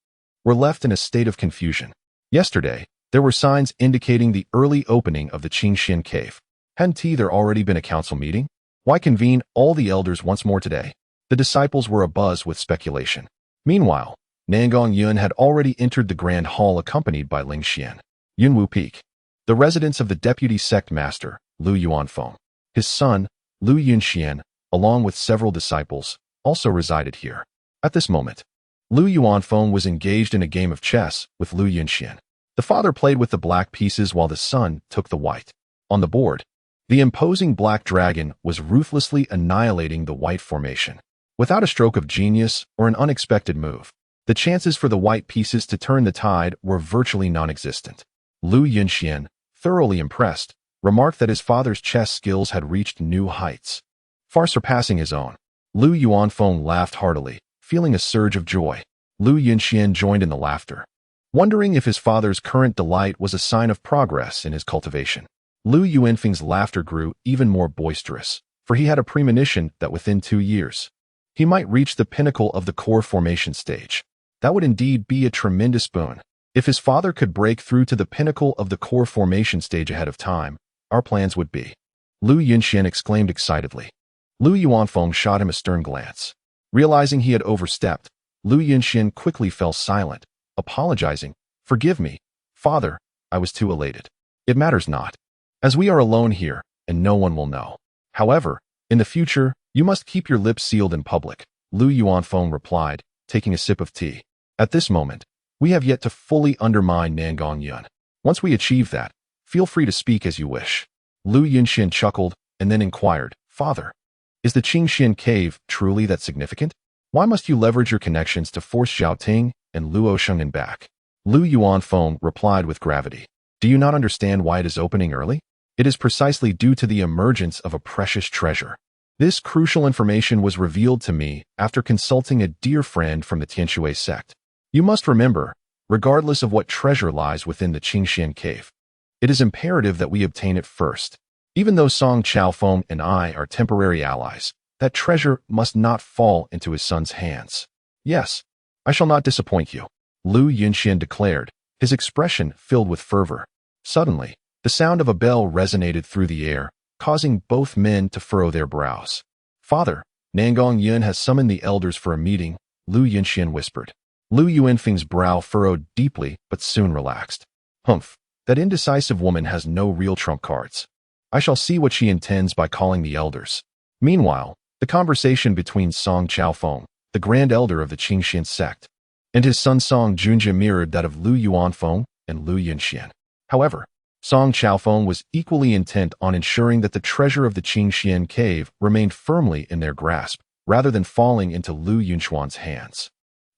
were left in a state of confusion. Yesterday, there were signs indicating the early opening of the Qingxian cave. Hadn't there already been a council meeting? Why convene all the elders once more today? The disciples were abuzz with speculation. Meanwhile, Nan Gongyun had already entered the grand hall accompanied by Ling Xian. Yunwu Peak, the residence of the deputy sect master, Lu Yuanfeng. His son, Lu Yunxian, along with several disciples, also resided here. At this moment, Lu Yuanfeng was engaged in a game of chess with Lu Yunxian. The father played with the black pieces while the son took the white. On the board, the imposing black dragon was ruthlessly annihilating the white formation. Without a stroke of genius or an unexpected move, the chances for the white pieces to turn the tide were virtually non-existent. Lu Yunxian, thoroughly impressed, remarked that his father's chess skills had reached new heights, far surpassing his own. Lu Yuanfeng laughed heartily, feeling a surge of joy. Lu Yunxian joined in the laughter, wondering if his father's current delight was a sign of progress in his cultivation. Lu Yuanfeng's laughter grew even more boisterous, for he had a premonition that within 2 years, he might reach the pinnacle of the core formation stage. That would indeed be a tremendous boon. If his father could break through to the pinnacle of the core formation stage ahead of time, our plans would be. Lu Yunxian exclaimed excitedly. Lu Yuanfeng shot him a stern glance. Realizing he had overstepped, Lu Yunxian quickly fell silent, apologizing Forgive me, Father, I was too elated. It matters not, as we are alone here, and no one will know. However, in the future, you must keep your lips sealed in public, Lu Yuanfeng replied, taking a sip of tea. At this moment, we have yet to fully undermine Nangong Yun. Once we achieve that, feel free to speak as you wish. Lu Yunxian chuckled and then inquired, Father, is the Qingxian cave truly that significant? Why must you leverage your connections to force Zhao Ting and Luo Sheng'an back? Lu Yuanfeng replied with gravity. Do you not understand why it is opening early? It is precisely due to the emergence of a precious treasure. This crucial information was revealed to me after consulting a dear friend from the Tianshui sect. You must remember, regardless of what treasure lies within the Qingxian cave, it is imperative that we obtain it first. Even though Song Chaofeng and I are temporary allies, that treasure must not fall into his son's hands. Yes, I shall not disappoint you, Lu Yunxian declared, his expression filled with fervor. Suddenly, the sound of a bell resonated through the air, causing both men to furrow their brows. Father, Nangong Yun has summoned the elders for a meeting, Lu Yunxian whispered. Lu Yuanfeng's brow furrowed deeply but soon relaxed. Humph, that indecisive woman has no real trump cards. I shall see what she intends by calling the elders. Meanwhile, the conversation between Song Chaofeng, the grand elder of the Qingxian sect, and his son Song Junjie mirrored that of Lu Yuanfeng and Lu Yunxian. However, Song Chaofeng was equally intent on ensuring that the treasure of the Qingxian cave remained firmly in their grasp, rather than falling into Lu Yunxuan's hands.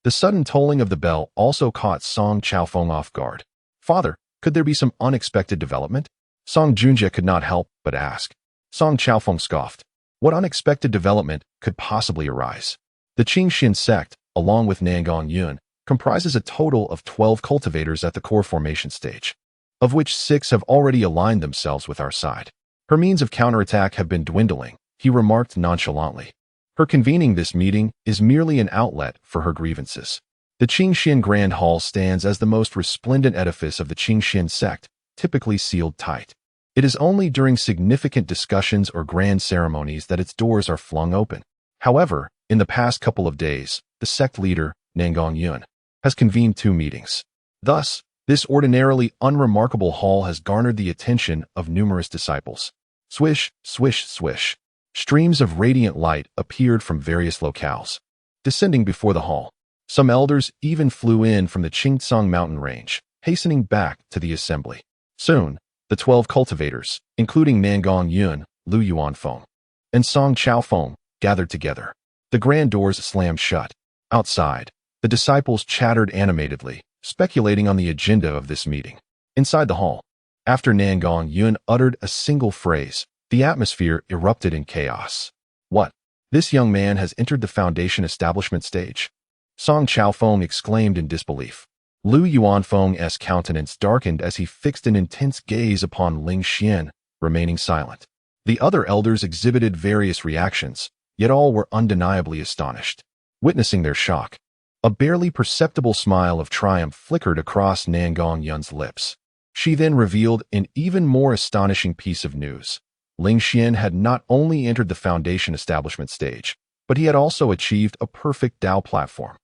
The sudden tolling of the bell also caught Song Chaofeng off guard. Father, could there be some unexpected development? Song Junjie could not help but ask. Song Chaofeng scoffed. What unexpected development could possibly arise? The Qingxian sect, along with Nangong Yun, comprises a total of 12 cultivators at the core formation stage, of which 6 have already aligned themselves with our side. Her means of counterattack have been dwindling, he remarked nonchalantly. Her convening this meeting is merely an outlet for her grievances. The Qingxian Grand Hall stands as the most resplendent edifice of the Qingxian sect, typically sealed tight. It is only during significant discussions or grand ceremonies that its doors are flung open. However, in the past couple of days, the sect leader, Nangong Yun, has convened 2 meetings. Thus, this ordinarily unremarkable hall has garnered the attention of numerous disciples. Swish, swish, swish. Streams of radiant light appeared from various locales. Descending before the hall, some elders even flew in from the Qingtsang mountain range, hastening back to the assembly. Soon, the 12 cultivators, including Nangong Yun, Lu Yuanfeng, and Song Chaofeng, gathered together. The grand doors slammed shut. Outside, the disciples chattered animatedly, speculating on the agenda of this meeting. Inside the hall, after Nangong Yun uttered a single phrase, the atmosphere erupted in chaos. What? This young man has entered the foundation establishment stage? Song Chaofeng exclaimed in disbelief. Lu Yuanfeng's countenance darkened as he fixed an intense gaze upon Ling Xian, remaining silent. The other elders exhibited various reactions, yet all were undeniably astonished. Witnessing their shock, a barely perceptible smile of triumph flickered across Nangong Yun's lips. She then revealed an even more astonishing piece of news. Ling Xian had not only entered the foundation establishment stage, but he had also achieved a perfect Dao platform.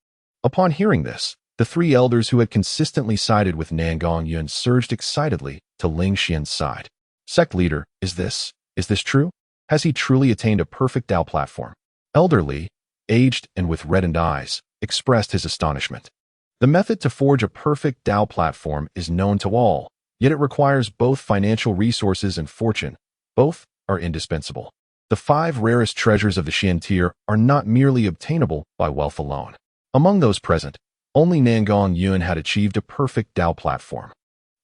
Upon hearing this, the 3 elders who had consistently sided with Nangong Yun surged excitedly to Ling Xian's side. Sect leader, is this true? Has he truly attained a perfect Dao platform? Elder Li, aged and with reddened eyes, expressed his astonishment. The method to forge a perfect Dao platform is known to all, yet it requires both financial resources and fortune. Both are indispensable. The 5 rarest treasures of the Xian tier are not merely obtainable by wealth alone. Among those present, only Nangong Yun had achieved a perfect Dao platform,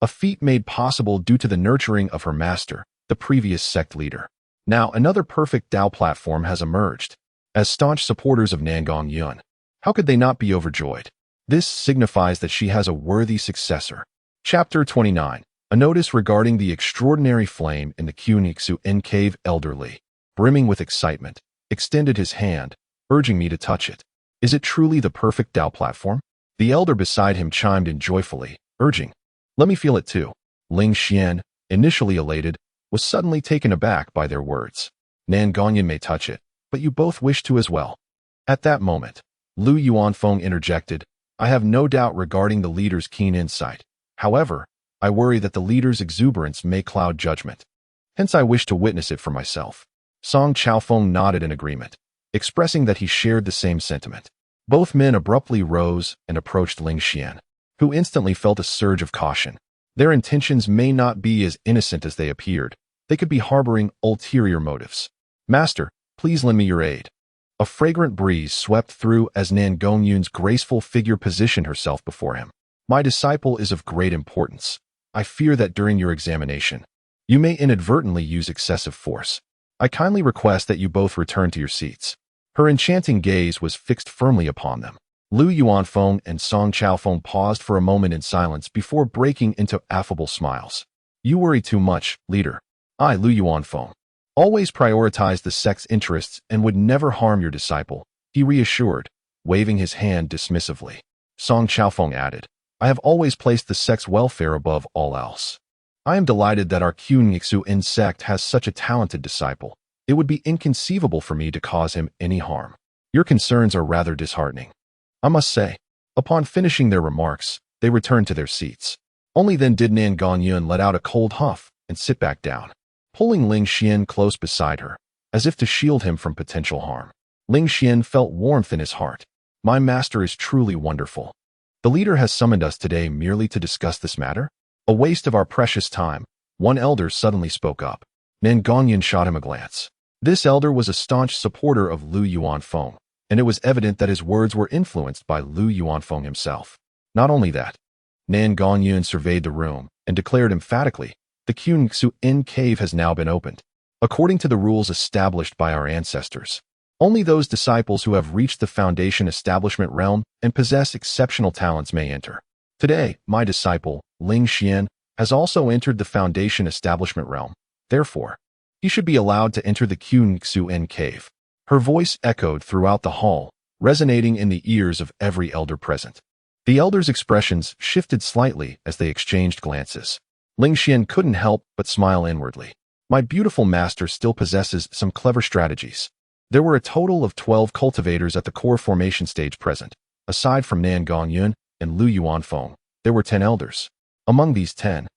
a feat made possible due to the nurturing of her master, the previous sect leader. Now another perfect Dao platform has emerged. As staunch supporters of Nangong Yun, how could they not be overjoyed? This signifies that she has a worthy successor. Chapter 29. A notice regarding the extraordinary flame in the Qunixu N cave. Elder Li, brimming with excitement, extended his hand, urging me to touch it. Is it truly the perfect Dao platform? The elder beside him chimed in joyfully, urging, let me feel it too. Ling Xian, initially elated, was suddenly taken aback by their words. Nangong Yun may touch it, but you both wish to as well. At that moment, Lu Yuanfeng interjected, I have no doubt regarding the leader's keen insight. However, I worry that the leader's exuberance may cloud judgment. Hence I wish to witness it for myself. Song Chaofeng nodded in agreement, expressing that he shared the same sentiment. Both men abruptly rose and approached Ling Xian, who instantly felt a surge of caution. Their intentions may not be as innocent as they appeared. They could be harboring ulterior motives. Master, please lend me your aid. A fragrant breeze swept through as Nan Gongyun's graceful figure positioned herself before him. My disciple is of great importance. I fear that during your examination, you may inadvertently use excessive force. I kindly request that you both return to your seats. Her enchanting gaze was fixed firmly upon them. Lu Yuanfeng and Song Chaofeng paused for a moment in silence before breaking into affable smiles. You worry too much, leader. I, Lu Yuanfeng, always prioritize the sect's interests and would never harm your disciple, he reassured, waving his hand dismissively. Song Chaofeng added, I have always placed the sect's welfare above all else. I am delighted that our Qingxu sect has such a talented disciple. It would be inconceivable for me to cause him any harm. Your concerns are rather disheartening, I must say. Upon finishing their remarks, they returned to their seats. Only then did Nan Gongyun let out a cold huff and sit back down, pulling Ling Xian close beside her, as if to shield him from potential harm. Ling Xian felt warmth in his heart. My master is truly wonderful. The leader has summoned us today merely to discuss this matter? A waste of our precious time, one elder suddenly spoke up. Nan Gongyun shot him a glance. This elder was a staunch supporter of Lu Yuanfeng, and it was evident that his words were influenced by Lu Yuanfeng himself. Not only that, Nan Gongyun surveyed the room and declared emphatically, the Qingxu cave has now been opened. According to the rules established by our ancestors, only those disciples who have reached the foundation establishment realm and possess exceptional talents may enter. Today, my disciple, Ling Xian, has also entered the foundation establishment realm. Therefore, he should be allowed to enter the Qingxu cave. Her voice echoed throughout the hall, resonating in the ears of every elder present. The elders' expressions shifted slightly as they exchanged glances. Ling Xian couldn't help but smile inwardly. My beautiful master still possesses some clever strategies. There were a total of 12 cultivators at the core formation stage present. Aside from Nan Gongyun and Lu Yuanfeng, there were 10 elders. Among these 10,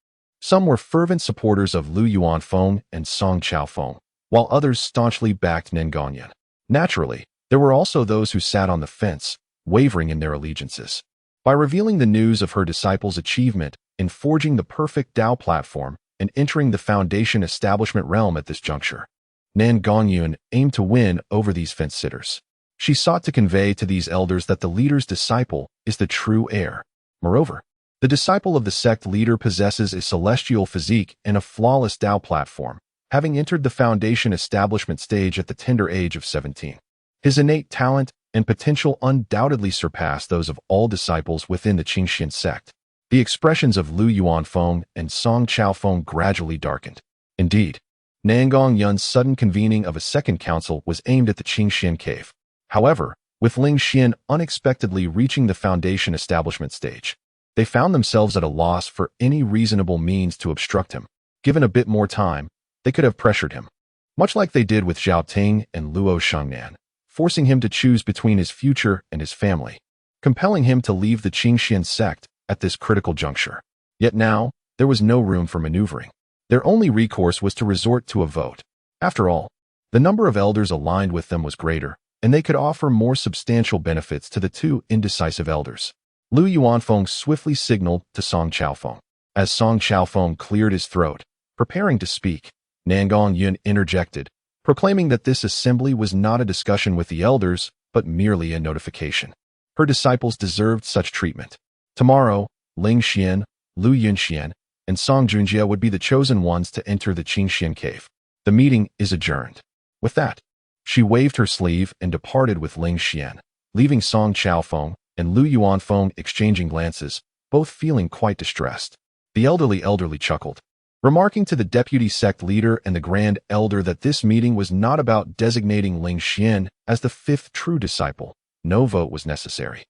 some were fervent supporters of Lu Yuanfeng and Song Chaofeng, while others staunchly backed Nan Gongyun. Naturally, there were also those who sat on the fence, wavering in their allegiances. By revealing the news of her disciple's achievement in forging the perfect Tao platform and entering the foundation establishment realm at this juncture, Nan Gongyun aimed to win over these fence-sitters. She sought to convey to these elders that the leader's disciple is the true heir. Moreover, the disciple of the sect leader possesses a celestial physique and a flawless Tao platform, having entered the foundation establishment stage at the tender age of 17. His innate talent and potential undoubtedly surpass those of all disciples within the Qingxian sect. The expressions of Lu Yuanfeng and Song Chaofeng gradually darkened. Indeed, Nan Gongyun's sudden convening of a second council was aimed at the Qingxian cave. However, with Ling Xian unexpectedly reaching the foundation establishment stage, they found themselves at a loss for any reasonable means to obstruct him. Given a bit more time, they could have pressured him, much like they did with Zhao Ting and Luo Shangnan, forcing him to choose between his future and his family, compelling him to leave the Qingxian sect at this critical juncture. Yet now, there was no room for maneuvering. Their only recourse was to resort to a vote. After all, the number of elders aligned with them was greater, and they could offer more substantial benefits to the two indecisive elders. Lu Yuanfeng swiftly signaled to Song Chaofeng. As Song Chaofeng cleared his throat, preparing to speak, Nan Gongyun interjected, proclaiming that this assembly was not a discussion with the elders, but merely a notification. Her disciples deserved such treatment. Tomorrow, Ling Xian, Lu Yunxian, and Song Junjie would be the chosen ones to enter the Qingxian cave. The meeting is adjourned. With that, she waved her sleeve and departed with Ling Xian, leaving Song Chaofeng and Lu Yuanfeng exchanging glances, both feeling quite distressed. The elderly chuckled, remarking to the deputy sect leader and the grand elder that this meeting was not about designating Ling Xian as the fifth true disciple. No vote was necessary.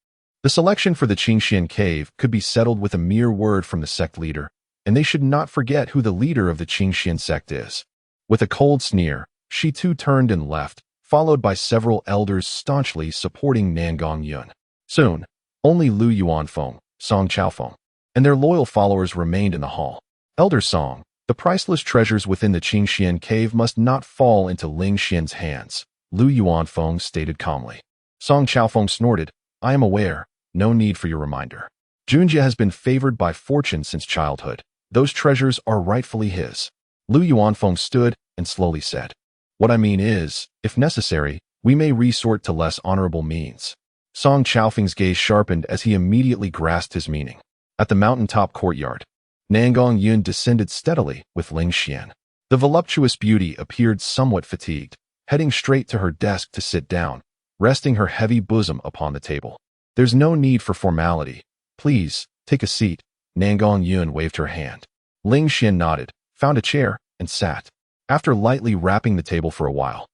The selection for the Qingxian cave could be settled with a mere word from the sect leader, and they should not forget who the leader of the Qingxian sect is. With a cold sneer, she too turned and left, followed by several elders staunchly supporting Nan Gongyun. Soon, only Lu Yuanfeng, Song Chaofeng, and their loyal followers remained in the hall. Elder Song, the priceless treasures within the Qingxian cave must not fall into Ling Xian's hands, Lu Yuanfeng stated calmly. Song Chaofeng snorted, I am aware, no need for your reminder. Junjie has been favored by fortune since childhood. Those treasures are rightfully his. Lu Yuanfeng stood and slowly said, what I mean is, if necessary, we may resort to less honorable means. Song Chaofeng's gaze sharpened as he immediately grasped his meaning. At the mountaintop courtyard, Nangong Yun descended steadily with Ling Xian. The voluptuous beauty appeared somewhat fatigued, heading straight to her desk to sit down, resting her heavy bosom upon the table. There's no need for formality. Please, take a seat. Nangong Yun waved her hand. Ling Xian nodded, found a chair, and sat. After lightly rapping the table for a while,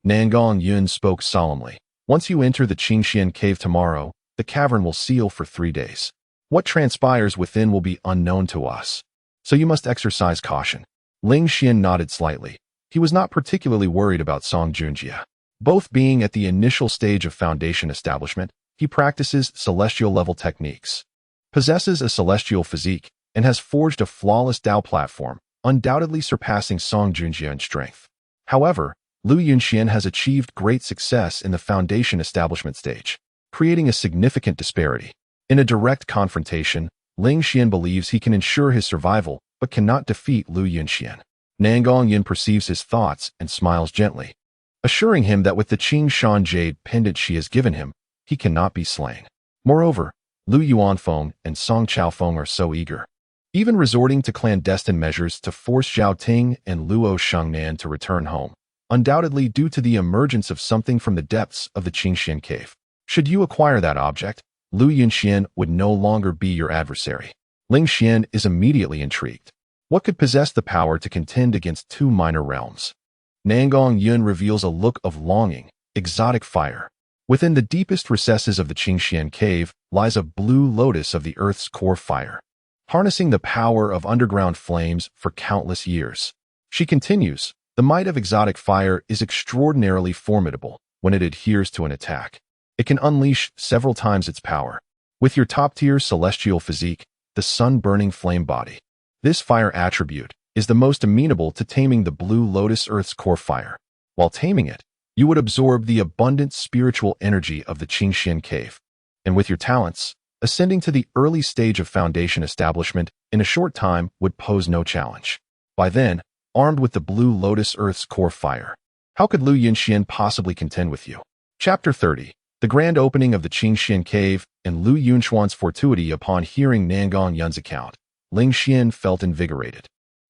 Nangong Yun spoke solemnly. Once you enter the Qingxian cave tomorrow, the cavern will seal for 3 days. What transpires within will be unknown to us, so you must exercise caution. Ling Xian nodded slightly. He was not particularly worried about Song Junjie. Both being at the initial stage of foundation establishment, he practices celestial-level techniques, possesses a celestial physique, and has forged a flawless Dao platform, undoubtedly surpassing Song Junjie in strength. However, Lu Yunxian has achieved great success in the foundation establishment stage, creating a significant disparity. In a direct confrontation, Ling Xian believes he can ensure his survival, but cannot defeat Lu Yunxian. Nangong Yun perceives his thoughts and smiles gently, assuring him that with the Qing Shan Jade pendant she has given him, he cannot be slain. Moreover, Lu Yuanfeng and Song Chaofeng are so eager, even resorting to clandestine measures to force Zhao Ting and Luo Shengnan to return home, undoubtedly due to the emergence of something from the depths of the Qingxian cave. Should you acquire that object, Lu Yunxian would no longer be your adversary. Ling Xian is immediately intrigued. What could possess the power to contend against 2 minor realms? Nangong Yun reveals a look of longing, exotic fire. Within the deepest recesses of the Qingxian cave lies a blue lotus of the earth's core fire, harnessing the power of underground flames for countless years. She continues, the might of exotic fire is extraordinarily formidable when it adheres to an attack. It can unleash several times its power. With your top-tier celestial physique, the sun-burning flame body, this fire attribute is the most amenable to taming the blue lotus earth's core fire. While taming it, you would absorb the abundant spiritual energy of the Qingxian cave. And with your talents, ascending to the early stage of foundation establishment in a short time would pose no challenge. By then, armed with the blue lotus earth's core fire, how could Lu Yunxian possibly contend with you? Chapter 30. The grand opening of the Qingxian cave and Lu Yunxuan's fortuity. Upon hearing Nangong Yun's account, Ling Xian felt invigorated.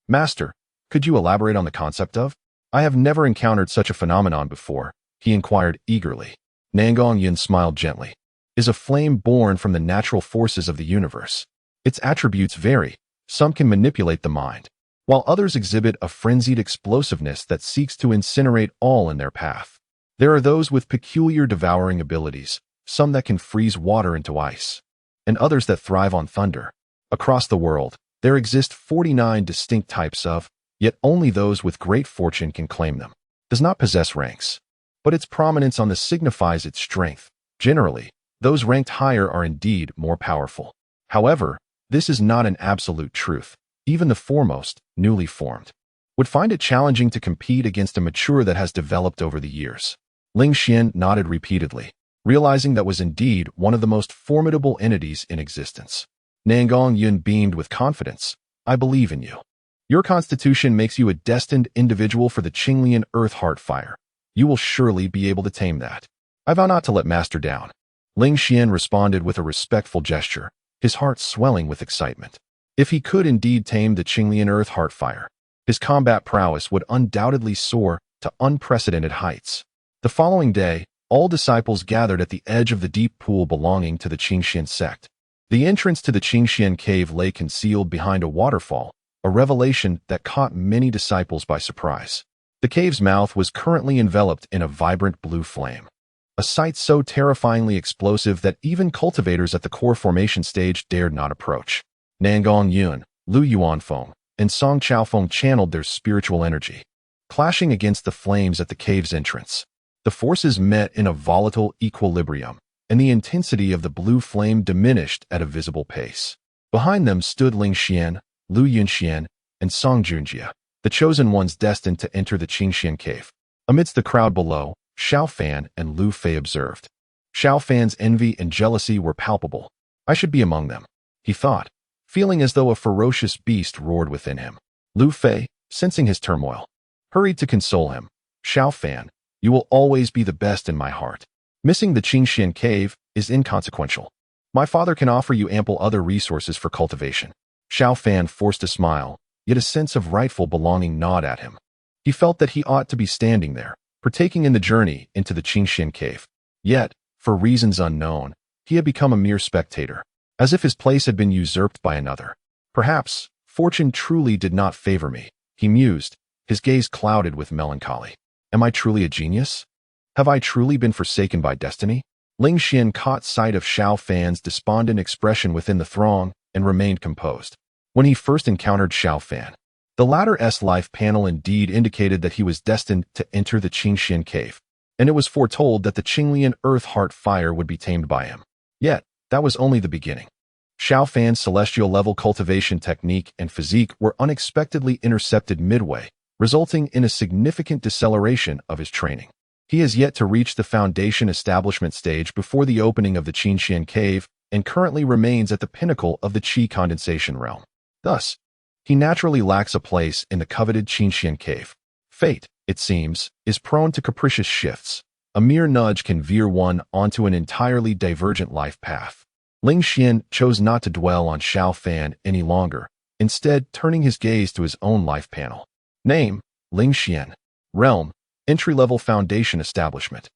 Master, could you elaborate on the concept of? I have never encountered such a phenomenon before, he inquired eagerly. Nangong Yun smiled gently. Is a flame born from the natural forces of the universe. Its attributes vary. Some can manipulate the mind, while others exhibit a frenzied explosiveness that seeks to incinerate all in their path. There are those with peculiar devouring abilities, some that can freeze water into ice, and others that thrive on thunder. Across the world, there exist 49 distinct types of, yet only those with great fortune can claim them. Does not possess ranks, but its prominence on the signifies its strength. Generally, those ranked higher are indeed more powerful. However, this is not an absolute truth. Even the foremost, newly formed, would find it challenging to compete against a mature that has developed over the years. Ling Xian nodded repeatedly, realizing that was indeed one of the most formidable entities in existence. Nangong Yun beamed with confidence. I believe in you. Your constitution makes you a destined individual for the Qinglian Earth Heart Fire. You will surely be able to tame that. I vow not to let Master down. Ling Xian responded with a respectful gesture, his heart swelling with excitement. If he could indeed tame the Qinglian Earth Heart Fire, his combat prowess would undoubtedly soar to unprecedented heights. The following day, all disciples gathered at the edge of the deep pool belonging to the Qingxian sect. The entrance to the Qingxian cave lay concealed behind a waterfall, a revelation that caught many disciples by surprise. The cave's mouth was currently enveloped in a vibrant blue flame, a sight so terrifyingly explosive that even cultivators at the core formation stage dared not approach. Nangong Yun, Lu Yuanfeng, and Song Chaofeng channeled their spiritual energy, clashing against the flames at the cave's entrance. The forces met in a volatile equilibrium, and the intensity of the blue flame diminished at a visible pace. Behind them stood Ling Xian, Lu Yunxian, and Song Junjie, the chosen ones destined to enter the Qingxian cave. Amidst the crowd below, Xiao Fan and Lu Fei observed. Xiao Fan's envy and jealousy were palpable. I should be among them, he thought, feeling as though a ferocious beast roared within him. Lu Fei, sensing his turmoil, hurried to console him. Xiao Fan, you will always be the best in my heart. Missing the Qingxian cave is inconsequential. My father can offer you ample other resources for cultivation. Xiao Fan forced a smile, yet a sense of rightful belonging gnawed at him. He felt that he ought to be standing there, partaking in the journey into the Qingxian cave. Yet, for reasons unknown, he had become a mere spectator, as if his place had been usurped by another. Perhaps, fortune truly did not favor me, he mused, his gaze clouded with melancholy. Am I truly a genius? Have I truly been forsaken by destiny? Ling Xian caught sight of Xiao Fan's despondent expression within the throng and remained composed. When he first encountered Xiao Fan, the latter's life panel indeed indicated that he was destined to enter the Qingxian cave, and it was foretold that the Qinglian earth heart fire would be tamed by him. Yet, that was only the beginning. Xiao Fan's celestial-level cultivation technique and physique were unexpectedly intercepted midway, resulting in a significant deceleration of his training. He has yet to reach the foundation establishment stage before the opening of the Qingxian cave and currently remains at the pinnacle of the qi condensation realm. Thus, he naturally lacks a place in the coveted Qingxian cave. Fate, it seems, is prone to capricious shifts. A mere nudge can veer one onto an entirely divergent life path. Ling Xian chose not to dwell on Xiao Fan any longer, instead turning his gaze to his own life panel. Name, Ling Xian. Realm, entry-level foundation establishment.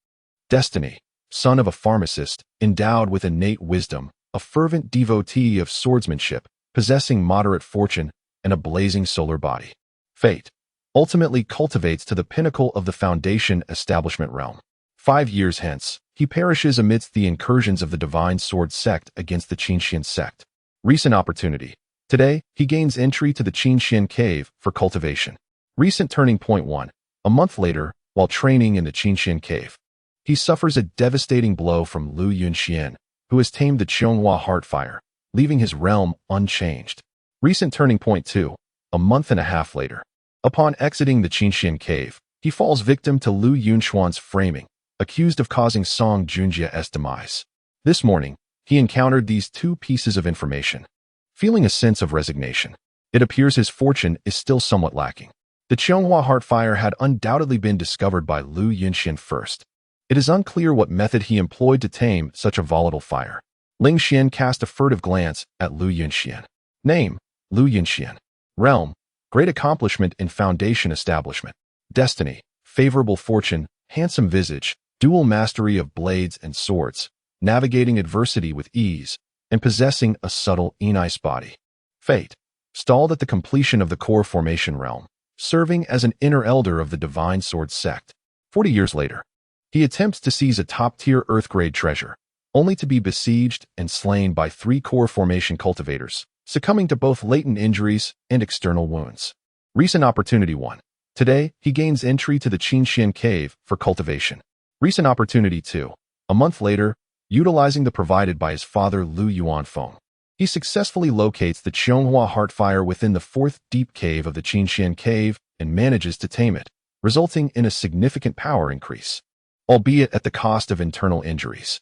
Destiny, son of a pharmacist, endowed with innate wisdom, a fervent devotee of swordsmanship, possessing moderate fortune and a blazing solar body. Fate, ultimately cultivates to the pinnacle of the foundation establishment realm. 5 years hence, he perishes amidst the incursions of the Divine Sword sect against the Qingxian sect. Recent opportunity. Today, he gains entry to the Qingxian cave for cultivation. Recent turning point 1. A month later, while training in the Qingxian cave, he suffers a devastating blow from Lu Yunxian, who has tamed the Qianghua heart fire, leaving his realm unchanged. Recent turning point 2. A month and a half later, upon exiting the Qingxian cave, he falls victim to Lu Yunxuan's framing, accused of causing Song Junjie's demise. This morning, he encountered these two pieces of information. Feeling a sense of resignation, it appears his fortune is still somewhat lacking. The Qianghua heart fire had undoubtedly been discovered by Lu Yunxian first. It is unclear what method he employed to tame such a volatile fire. Ling Xian cast a furtive glance at Lu Yunxian. Name, Lu Yunxian. Realm, great accomplishment in foundation establishment. Destiny, favorable fortune, handsome visage, dual mastery of blades and swords, navigating adversity with ease, and possessing a subtle nice body. Fate, stalled at the completion of the core formation realm, serving as an inner elder of the Divine Sword sect. 40 years later, he attempts to seize a top-tier Earth-grade treasure, only to be besieged and slain by 3 core formation cultivators, succumbing to both latent injuries and external wounds. Recent opportunity 1. Today, he gains entry to the Qingxian cave for cultivation. Recent opportunity 2. A month later, utilizing the provided by his father Lu Yuanfeng, he successfully locates the Qianghua heart fire within the 4th deep cave of the Qingxian cave and manages to tame it, resulting in a significant power increase, albeit at the cost of internal injuries.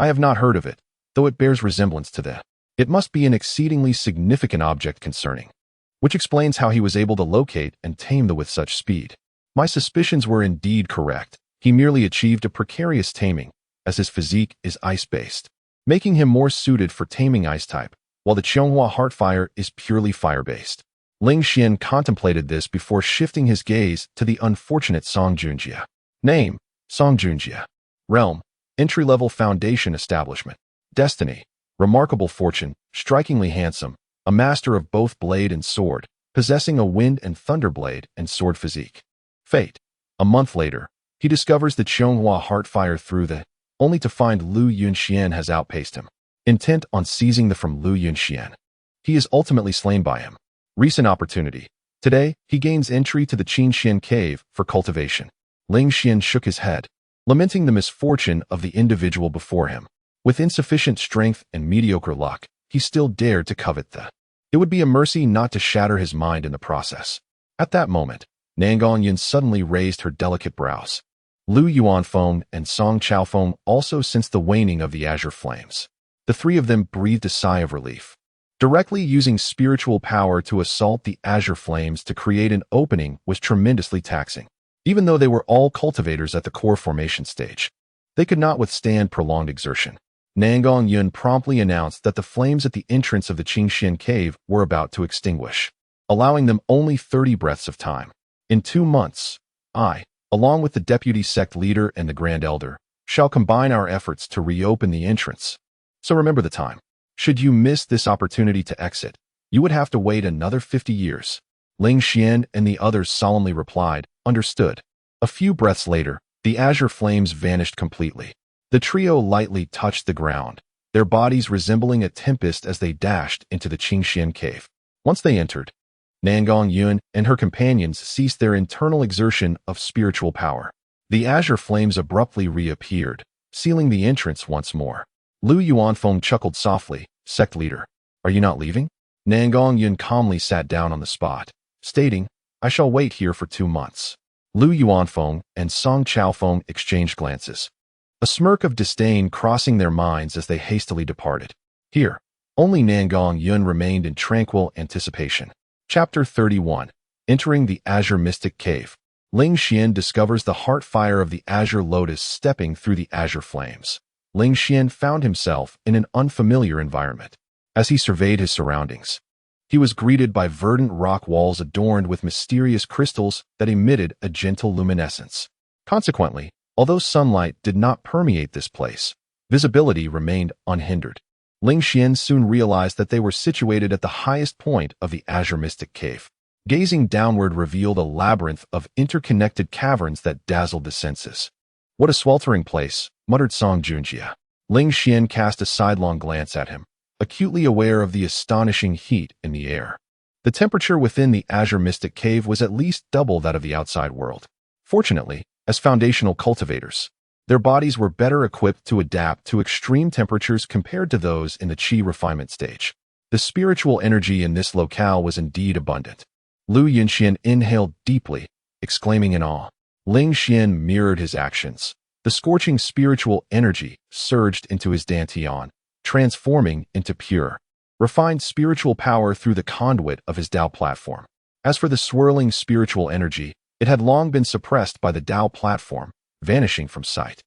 I have not heard of it, though it bears resemblance to that. It must be an exceedingly significant object concerning, which explains how he was able to locate and tame the with such speed. My suspicions were indeed correct. He merely achieved a precarious taming, as his physique is ice-based, making him more suited for taming ice-type, while the Qianghua heart fire is purely fire-based. Ling Xian contemplated this before shifting his gaze to the unfortunate Song Junjie. Name, Song Junjie. Realm, entry-level foundation establishment. Destiny, remarkable fortune, strikingly handsome, a master of both blade and sword, possessing a wind and thunder blade and sword physique. Fate, a month later, he discovers the Qianghua heart fire through only to find Lu Yunxian has outpaced him. Intent on seizing from Lu Yunxian, he is ultimately slain by him. Recent opportunity. Today, he gains entry to the Qingxian cave for cultivation. Ling Xian shook his head, lamenting the misfortune of the individual before him. With insufficient strength and mediocre luck, he still dared to covet the. It would be a mercy not to shatter his mind in the process. At that moment, Nangongyun suddenly raised her delicate brows. Lu Yuanfeng and Song Chaofeng also sensed the waning of the azure flames. The three of them breathed a sigh of relief. Directly using spiritual power to assault the azure flames to create an opening was tremendously taxing. Even though they were all cultivators at the core formation stage, they could not withstand prolonged exertion. Nangongyun promptly announced that the flames at the entrance of the Qingxian cave were about to extinguish, allowing them only 30 breaths of time. In 2 months, I, along with the deputy sect leader and the Grand Elder, shall combine our efforts to reopen the entrance. So remember the time. Should you miss this opportunity to exit, you would have to wait another 50 years. Ling Xian and the others solemnly replied, understood. A few breaths later, the azure flames vanished completely. The trio lightly touched the ground, their bodies resembling a tempest as they dashed into the Qingxian cave. Once they entered, Nangongyun and her companions ceased their internal exertion of spiritual power. The azure flames abruptly reappeared, sealing the entrance once more. Lu Yuanfeng chuckled softly, sect leader, are you not leaving? Nangongyun calmly sat down on the spot, stating, I shall wait here for 2 months. Lu Yuanfeng and Song Chaofeng exchanged glances, a smirk of disdain crossing their minds as they hastily departed. Here, only Nangongyun remained in tranquil anticipation. Chapter 31. Entering the Azure Mystic Cave. Ling Xian discovers the heart fire of the Azure Lotus stepping through the azure flames. Ling Xian found himself in an unfamiliar environment. As he surveyed his surroundings, he was greeted by verdant rock walls adorned with mysterious crystals that emitted a gentle luminescence. Consequently, although sunlight did not permeate this place, visibility remained unhindered. Ling Xian soon realized that they were situated at the highest point of the Azure Mystic Cave. Gazing downward revealed a labyrinth of interconnected caverns that dazzled the senses. What a sweltering place, muttered Song Junjie. Ling Xian cast a sidelong glance at him, acutely aware of the astonishing heat in the air. The temperature within the Azure Mystic Cave was at least double that of the outside world. Fortunately, as foundational cultivators, their bodies were better equipped to adapt to extreme temperatures compared to those in the Qi refinement stage. The spiritual energy in this locale was indeed abundant. Lu Yinxian inhaled deeply, exclaiming in awe. Ling Xian mirrored his actions. The scorching spiritual energy surged into his dantian, transforming into pure, refined spiritual power through the conduit of his Dao platform. As for the swirling spiritual energy, it had long been suppressed by the Dao platform, vanishing from sight.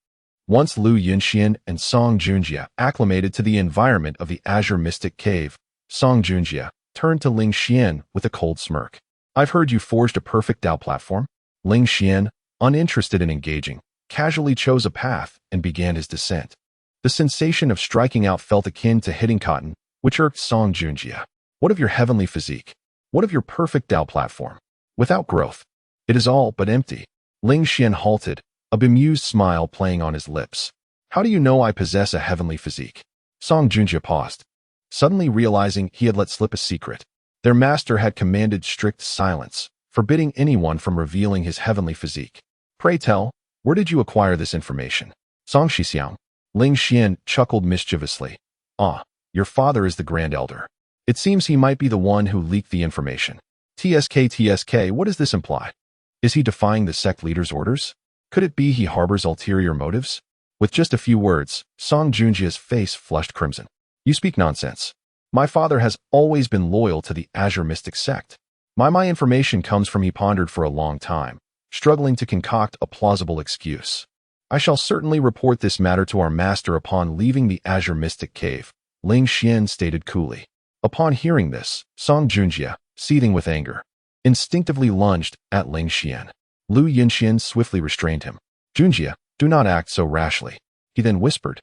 Once Lu Yinxian and Song Junjie acclimated to the environment of the Azure Mystic Cave, Song Junjie turned to Ling Xian with a cold smirk. I've heard you forged a perfect Dao platform? Ling Xian, uninterested in engaging, casually chose a path and began his descent. The sensation of striking out felt akin to hitting cotton, which irked Song Junjie. What of your heavenly physique? What of your perfect Dao platform? Without growth, it is all but empty. Ling Xian halted, a bemused smile playing on his lips. How do you know I possess a heavenly physique? Song Junjie paused, suddenly realizing he had let slip a secret. Their master had commanded strict silence, forbidding anyone from revealing his heavenly physique. Pray tell, where did you acquire this information? Song Shixiang. Ling Xian chuckled mischievously. Ah, your father is the Grand Elder. It seems he might be the one who leaked the information. TSK, what does this imply? Is he defying the sect leader's orders? Could it be he harbors ulterior motives? With just a few words, Song Junjie's face flushed crimson. You speak nonsense. My father has always been loyal to the Azure Mystic sect. My information comes from he pondered for a long time, struggling to concoct a plausible excuse. I shall certainly report this matter to our master upon leaving the Azure Mystic Cave, Ling Xian stated coolly. Upon hearing this, Song Junjie, seething with anger, instinctively lunged at Ling Xian. Lu Yinxian swiftly restrained him. Junjie, do not act so rashly. He then whispered,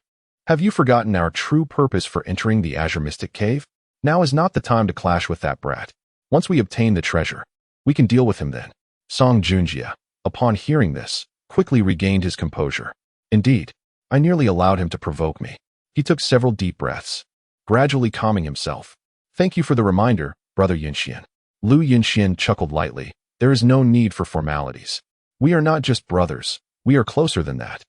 have you forgotten our true purpose for entering the Azure Mystic Cave? Now is not the time to clash with that brat. Once we obtain the treasure, we can deal with him then. Song Junjie, upon hearing this, quickly regained his composure. Indeed, I nearly allowed him to provoke me. He took several deep breaths, gradually calming himself. Thank you for the reminder, brother Yinxian. Lu Yinxian chuckled lightly. There is no need for formalities. We are not just brothers, we are closer than that.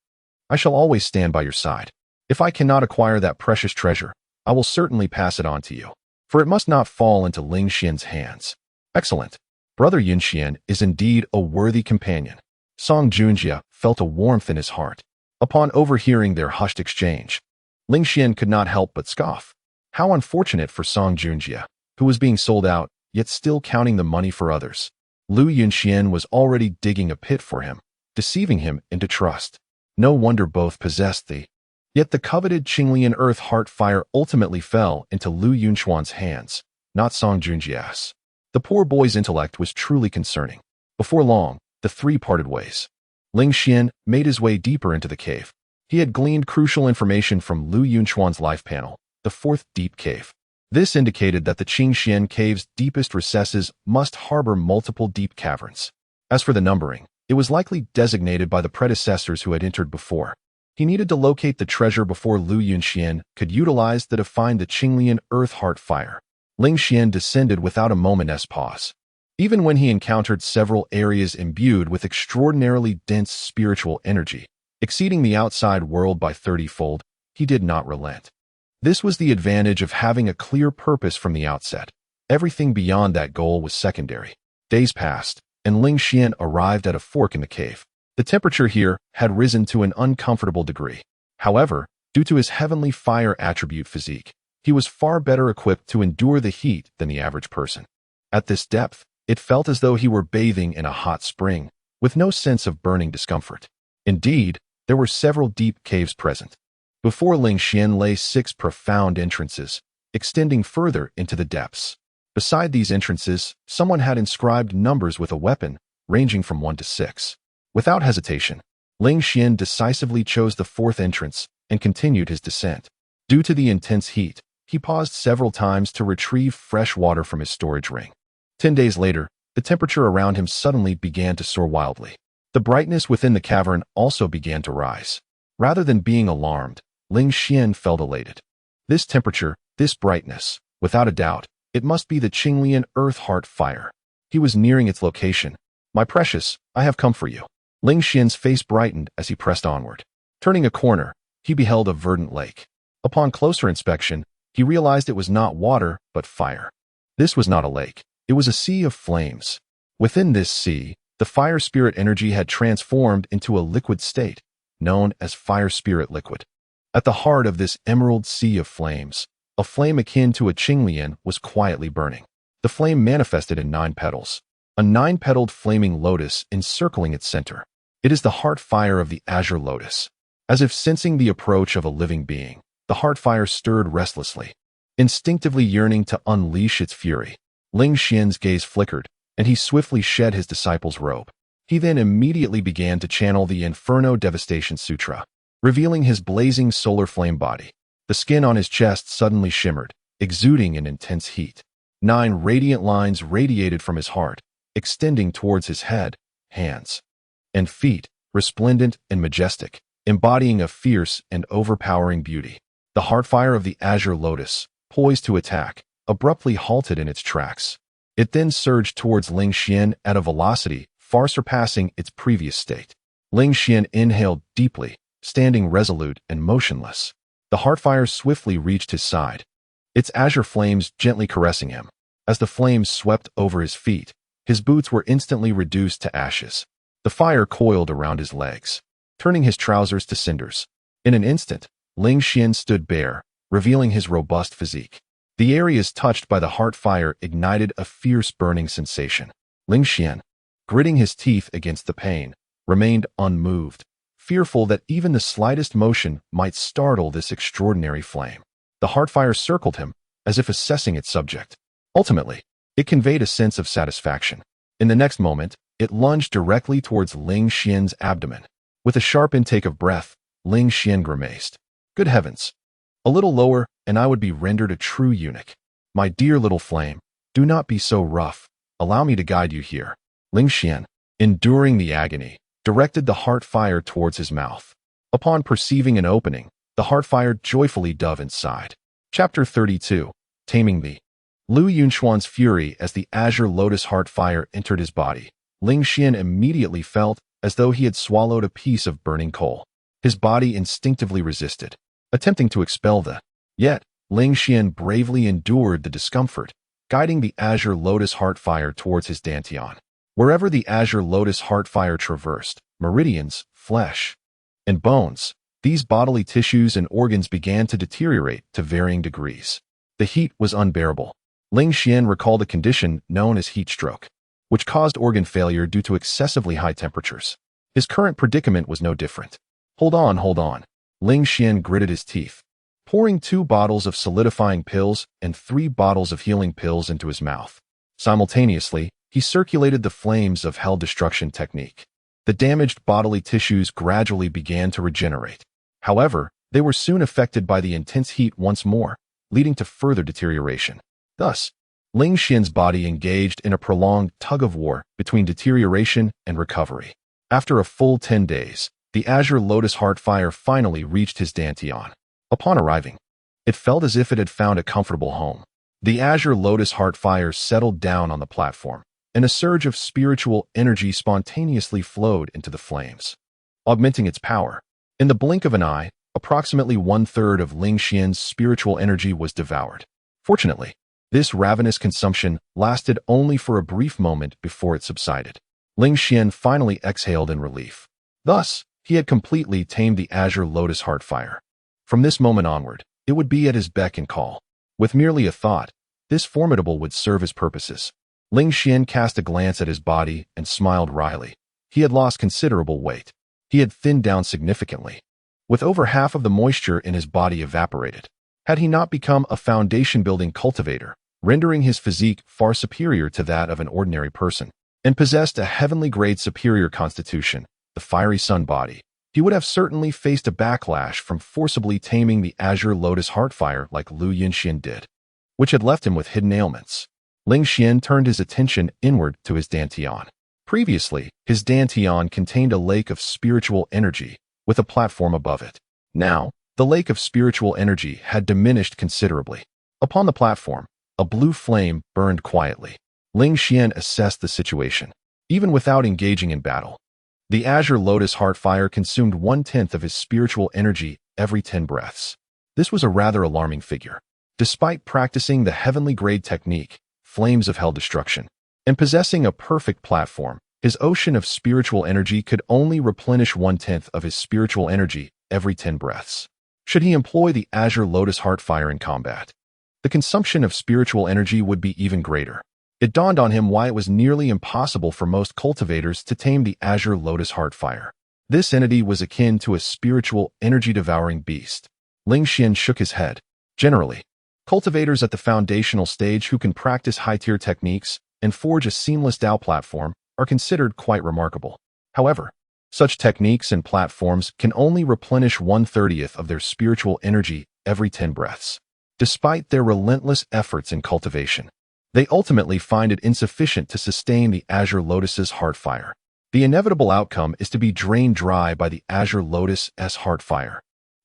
I shall always stand by your side. If I cannot acquire that precious treasure, I will certainly pass it on to you, for it must not fall into Ling Xian's hands. Excellent. Brother Yunxian is indeed a worthy companion. Song Junjie felt a warmth in his heart. Upon overhearing their hushed exchange, Ling Xian could not help but scoff. How unfortunate for Song Junjie, who was being sold out, yet still counting the money for others. Lu Yunxian was already digging a pit for him, deceiving him into trust. No wonder both possessed the. Yet the coveted Qinglian Earth Heart Fire ultimately fell into Lu Yunxuan's hands, not Song Junjie's. The poor boy's intellect was truly concerning. Before long, the three parted ways. Ling Xian made his way deeper into the cave. He had gleaned crucial information from Lu Yunxuan's life panel, the fourth deep cave. This indicated that the Qingxian cave's deepest recesses must harbor multiple deep caverns. As for the numbering, it was likely designated by the predecessors who had entered before. He needed to locate the treasure before Lu Yunxian could utilize the define the Qinglian Earth Heart Fire. Ling Xian descended without a moment's pause. Even when he encountered several areas imbued with extraordinarily dense spiritual energy, exceeding the outside world by 30-fold, he did not relent. This was the advantage of having a clear purpose from the outset. Everything beyond that goal was secondary. Days passed, and Ling Xian arrived at a fork in the cave. The temperature here had risen to an uncomfortable degree. However, due to his heavenly fire attribute physique, he was far better equipped to endure the heat than the average person. At this depth, it felt as though he were bathing in a hot spring, with no sense of burning discomfort. Indeed, there were several deep caves present. Before Ling Xian lay 6 profound entrances, extending further into the depths. Beside these entrances, someone had inscribed numbers with a weapon, ranging from 1 to 6. Without hesitation, Ling Xian decisively chose the 4th entrance and continued his descent. Due to the intense heat, he paused several times to retrieve fresh water from his storage ring. 10 days later, the temperature around him suddenly began to soar wildly. The brightness within the cavern also began to rise. Rather than being alarmed, Ling Xian felt elated. This temperature, this brightness, without a doubt, it must be the Qinglian Earth Heart Fire. He was nearing its location. My precious, I have come for you. Ling Xian's face brightened as he pressed onward. Turning a corner, he beheld a verdant lake. Upon closer inspection, he realized it was not water, but fire. This was not a lake. It was a sea of flames. Within this sea, the fire spirit energy had transformed into a liquid state, known as fire spirit liquid. At the heart of this emerald sea of flames, a flame akin to a Qinglian was quietly burning. The flame manifested in 9 petals, a 9-petaled flaming lotus encircling its center. It is the heart fire of the azure lotus. As if sensing the approach of a living being, the heart fire stirred restlessly, instinctively yearning to unleash its fury. Ling Xian's gaze flickered, and he swiftly shed his disciple's robe. He then immediately began to channel the Inferno Devastation Sutra, revealing his blazing solar flame body. The skin on his chest suddenly shimmered, exuding an intense heat. 9 radiant lines radiated from his heart, extending towards his head, hands, and feet, resplendent and majestic, embodying a fierce and overpowering beauty. The heart fire of the azure lotus, poised to attack, abruptly halted in its tracks. It then surged towards Ling Xian at a velocity far surpassing its previous state. Ling Xian inhaled deeply, standing resolute and motionless. The heart fire swiftly reached his side, its azure flames gently caressing him. As the flames swept over his feet, his boots were instantly reduced to ashes. The fire coiled around his legs, turning his trousers to cinders. In an instant, Ling Xian stood bare, revealing his robust physique. The areas touched by the heart fire ignited a fierce burning sensation. Ling Xian, gritting his teeth against the pain, remained unmoved, fearful that even the slightest motion might startle this extraordinary flame. The heart fire circled him, as if assessing its subject. Ultimately, it conveyed a sense of satisfaction. In the next moment, it lunged directly towards Ling Xian's abdomen. With a sharp intake of breath, Ling Xian grimaced. Good heavens! A little lower, and I would be rendered a true eunuch. My dear little flame, do not be so rough. Allow me to guide you here. Ling Xian, enduring the agony, directed the heart fire towards his mouth. Upon perceiving an opening, the heart fire joyfully dove inside. Chapter 32, Taming the Lu Yunxuan's fury as the azure lotus heart fire entered his body. Ling Xian immediately felt as though he had swallowed a piece of burning coal. His body instinctively resisted, attempting to expel the. Yet, Ling Xian bravely endured the discomfort, guiding the azure lotus heart fire towards his dantian. Wherever the azure lotus heart fire traversed, meridians, flesh, and bones, these bodily tissues and organs began to deteriorate to varying degrees. The heat was unbearable. Ling Xian recalled a condition known as heat stroke, which caused organ failure due to excessively high temperatures. His current predicament was no different. Hold on. Ling Xian gritted his teeth, pouring 2 bottles of solidifying pills and 3 bottles of healing pills into his mouth. Simultaneously, he circulated the flames of hell destruction technique. The damaged bodily tissues gradually began to regenerate. However, they were soon affected by the intense heat once more, leading to further deterioration. Thus, Ling Xian's body engaged in a prolonged tug-of-war between deterioration and recovery. After a full 10 days, the azure lotus heart fire finally reached his dantian. Upon arriving, it felt as if it had found a comfortable home. The azure lotus heart fire settled down on the platform, and a surge of spiritual energy spontaneously flowed into the flames, augmenting its power. In the blink of an eye, approximately 1/3 of Ling Xian's spiritual energy was devoured. Fortunately, this ravenous consumption lasted only for a brief moment before it subsided. Ling Xian finally exhaled in relief. Thus, he had completely tamed the azure lotus heart fire. From this moment onward, it would be at his beck and call. With merely a thought, this formidable would serve his purposes. Ling Xian cast a glance at his body and smiled wryly. He had lost considerable weight. He had thinned down significantly, with over half of the moisture in his body evaporated. Had he not become a foundation-building cultivator, rendering his physique far superior to that of an ordinary person, and possessed a heavenly-grade superior constitution, the fiery sun body, he would have certainly faced a backlash from forcibly taming the azure lotus heart fire like Lu Yinxian did, which had left him with hidden ailments. Ling Xian turned his attention inward to his dantian. Previously, his dantian contained a lake of spiritual energy with a platform above it. Now, the lake of spiritual energy had diminished considerably. Upon the platform, a blue flame burned quietly. Ling Xian assessed the situation. Even without engaging in battle, the azure lotus heart fire consumed 1/10 of his spiritual energy every 10 breaths. This was a rather alarming figure. Despite practicing the heavenly grade technique, flames of hell destruction, and possessing a perfect platform, his ocean of spiritual energy could only replenish 1/10 of his spiritual energy every 10 breaths. Should he employ the azure lotus heart fire in combat, the consumption of spiritual energy would be even greater. It dawned on him why it was nearly impossible for most cultivators to tame the azure lotus heart fire. This entity was akin to a spiritual, energy-devouring beast. Ling Xian shook his head. Generally, cultivators at the foundational stage who can practice high-tier techniques and forge a seamless Dao platform are considered quite remarkable. However, such techniques and platforms can only replenish 1/30th of their spiritual energy every 10 breaths. Despite their relentless efforts in cultivation, they ultimately find it insufficient to sustain the azure lotus's heart fire. The inevitable outcome is to be drained dry by the azure lotus's heart fire,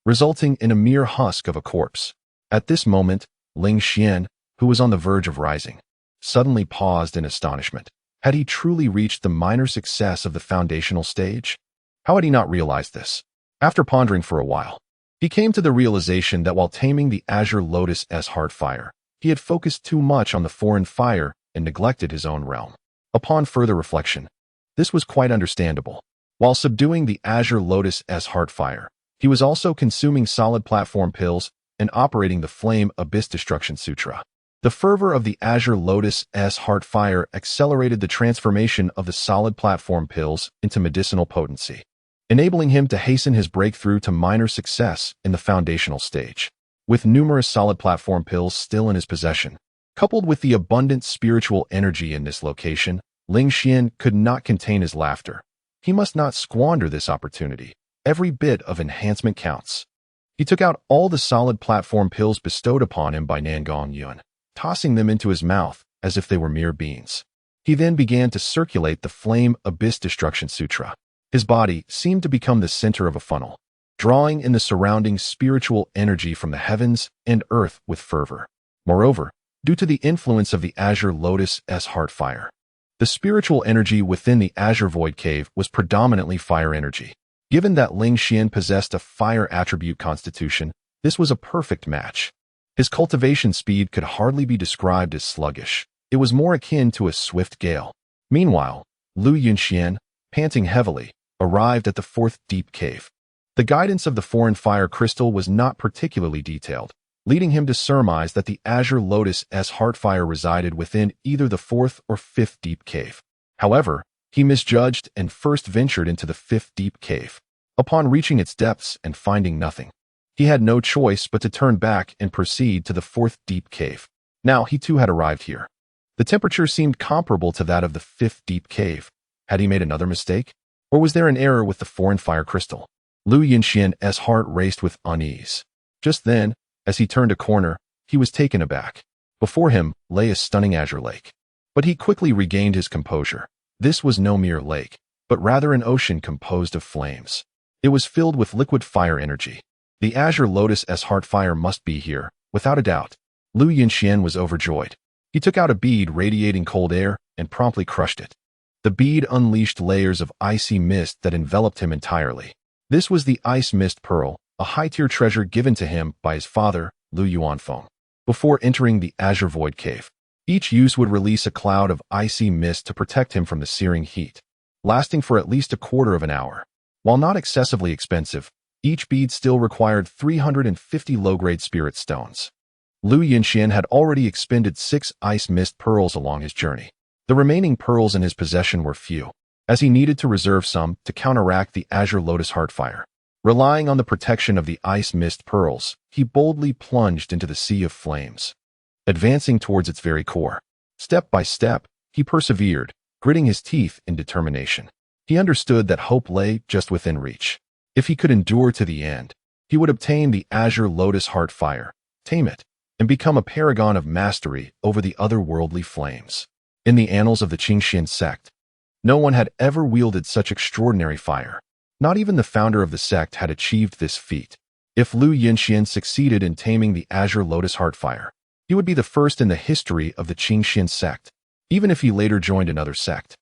resulting in a mere husk of a corpse. At this moment, Ling Xian, who was on the verge of rising, suddenly paused in astonishment. Had he truly reached the minor success of the foundational stage? How had he not realized this? After pondering for a while, he came to the realization that while taming the azure lotus's heart fire, he had focused too much on the foreign fire and neglected his own realm. Upon further reflection, this was quite understandable. While subduing the azure lotus's heart fire, he was also consuming solid platform pills and operating the Flame Abyss Destruction Sutra. The fervor of the azure lotus's heart fire accelerated the transformation of the solid platform pills into medicinal potency, enabling him to hasten his breakthrough to minor success in the foundational stage. With numerous solid platform pills still in his possession, coupled with the abundant spiritual energy in this location, Ling Xian could not contain his laughter. He must not squander this opportunity. Every bit of enhancement counts. He took out all the solid platform pills bestowed upon him by Nangong Yun, tossing them into his mouth as if they were mere beans. He then began to circulate the Flame Abyss Destruction Sutra. His body seemed to become the center of a funnel, drawing in the surrounding spiritual energy from the heavens and earth with fervor. Moreover, due to the influence of the azure lotus's heart fire, the spiritual energy within the azure void cave was predominantly fire energy. Given that Ling Xian possessed a fire attribute constitution, this was a perfect match. His cultivation speed could hardly be described as sluggish. It was more akin to a swift gale. Meanwhile, Lu Yunxian, panting heavily, arrived at the fourth deep cave. The guidance of the foreign fire crystal was not particularly detailed, leading him to surmise that the azure lotus-s heartfire resided within either the fourth or fifth deep cave. However, he misjudged and first ventured into the fifth deep cave. Upon reaching its depths and finding nothing, he had no choice but to turn back and proceed to the fourth deep cave. Now he too had arrived here. The temperature seemed comparable to that of the fifth deep cave. Had he made another mistake? Or was there an error with the foreign fire crystal? Lu Yunxian's heart raced with unease. Just then, as he turned a corner, he was taken aback. Before him lay a stunning azure lake. But he quickly regained his composure. This was no mere lake, but rather an ocean composed of flames. It was filled with liquid fire energy. The azure lotus-s heartfire must be here, without a doubt. Lu Yunxian was overjoyed. He took out a bead radiating cold air and promptly crushed it. The bead unleashed layers of icy mist that enveloped him entirely. This was the ice mist pearl, a high-tier treasure given to him by his father, Lu Yuanfeng. Before entering the azure void cave, each use would release a cloud of icy mist to protect him from the searing heat, lasting for at least a quarter of an hour. While not excessively expensive, each bead still required 350 low-grade spirit stones. Lu Yunxian had already expended 6 ice mist pearls along his journey. The remaining pearls in his possession were few, as he needed to reserve some to counteract the azure lotus heartfire. Relying on the protection of the ice mist pearls, he boldly plunged into the sea of flames, advancing towards its very core. Step by step, he persevered, gritting his teeth in determination. He understood that hope lay just within reach. If he could endure to the end, he would obtain the azure lotus heartfire, tame it, and become a paragon of mastery over the otherworldly flames. In the annals of the Qingxian sect, no one had ever wielded such extraordinary fire. Not even the founder of the sect had achieved this feat. If Lu Yunxian succeeded in taming the azure lotus heartfire, he would be the first in the history of the Qingxian sect, even if he later joined another sect.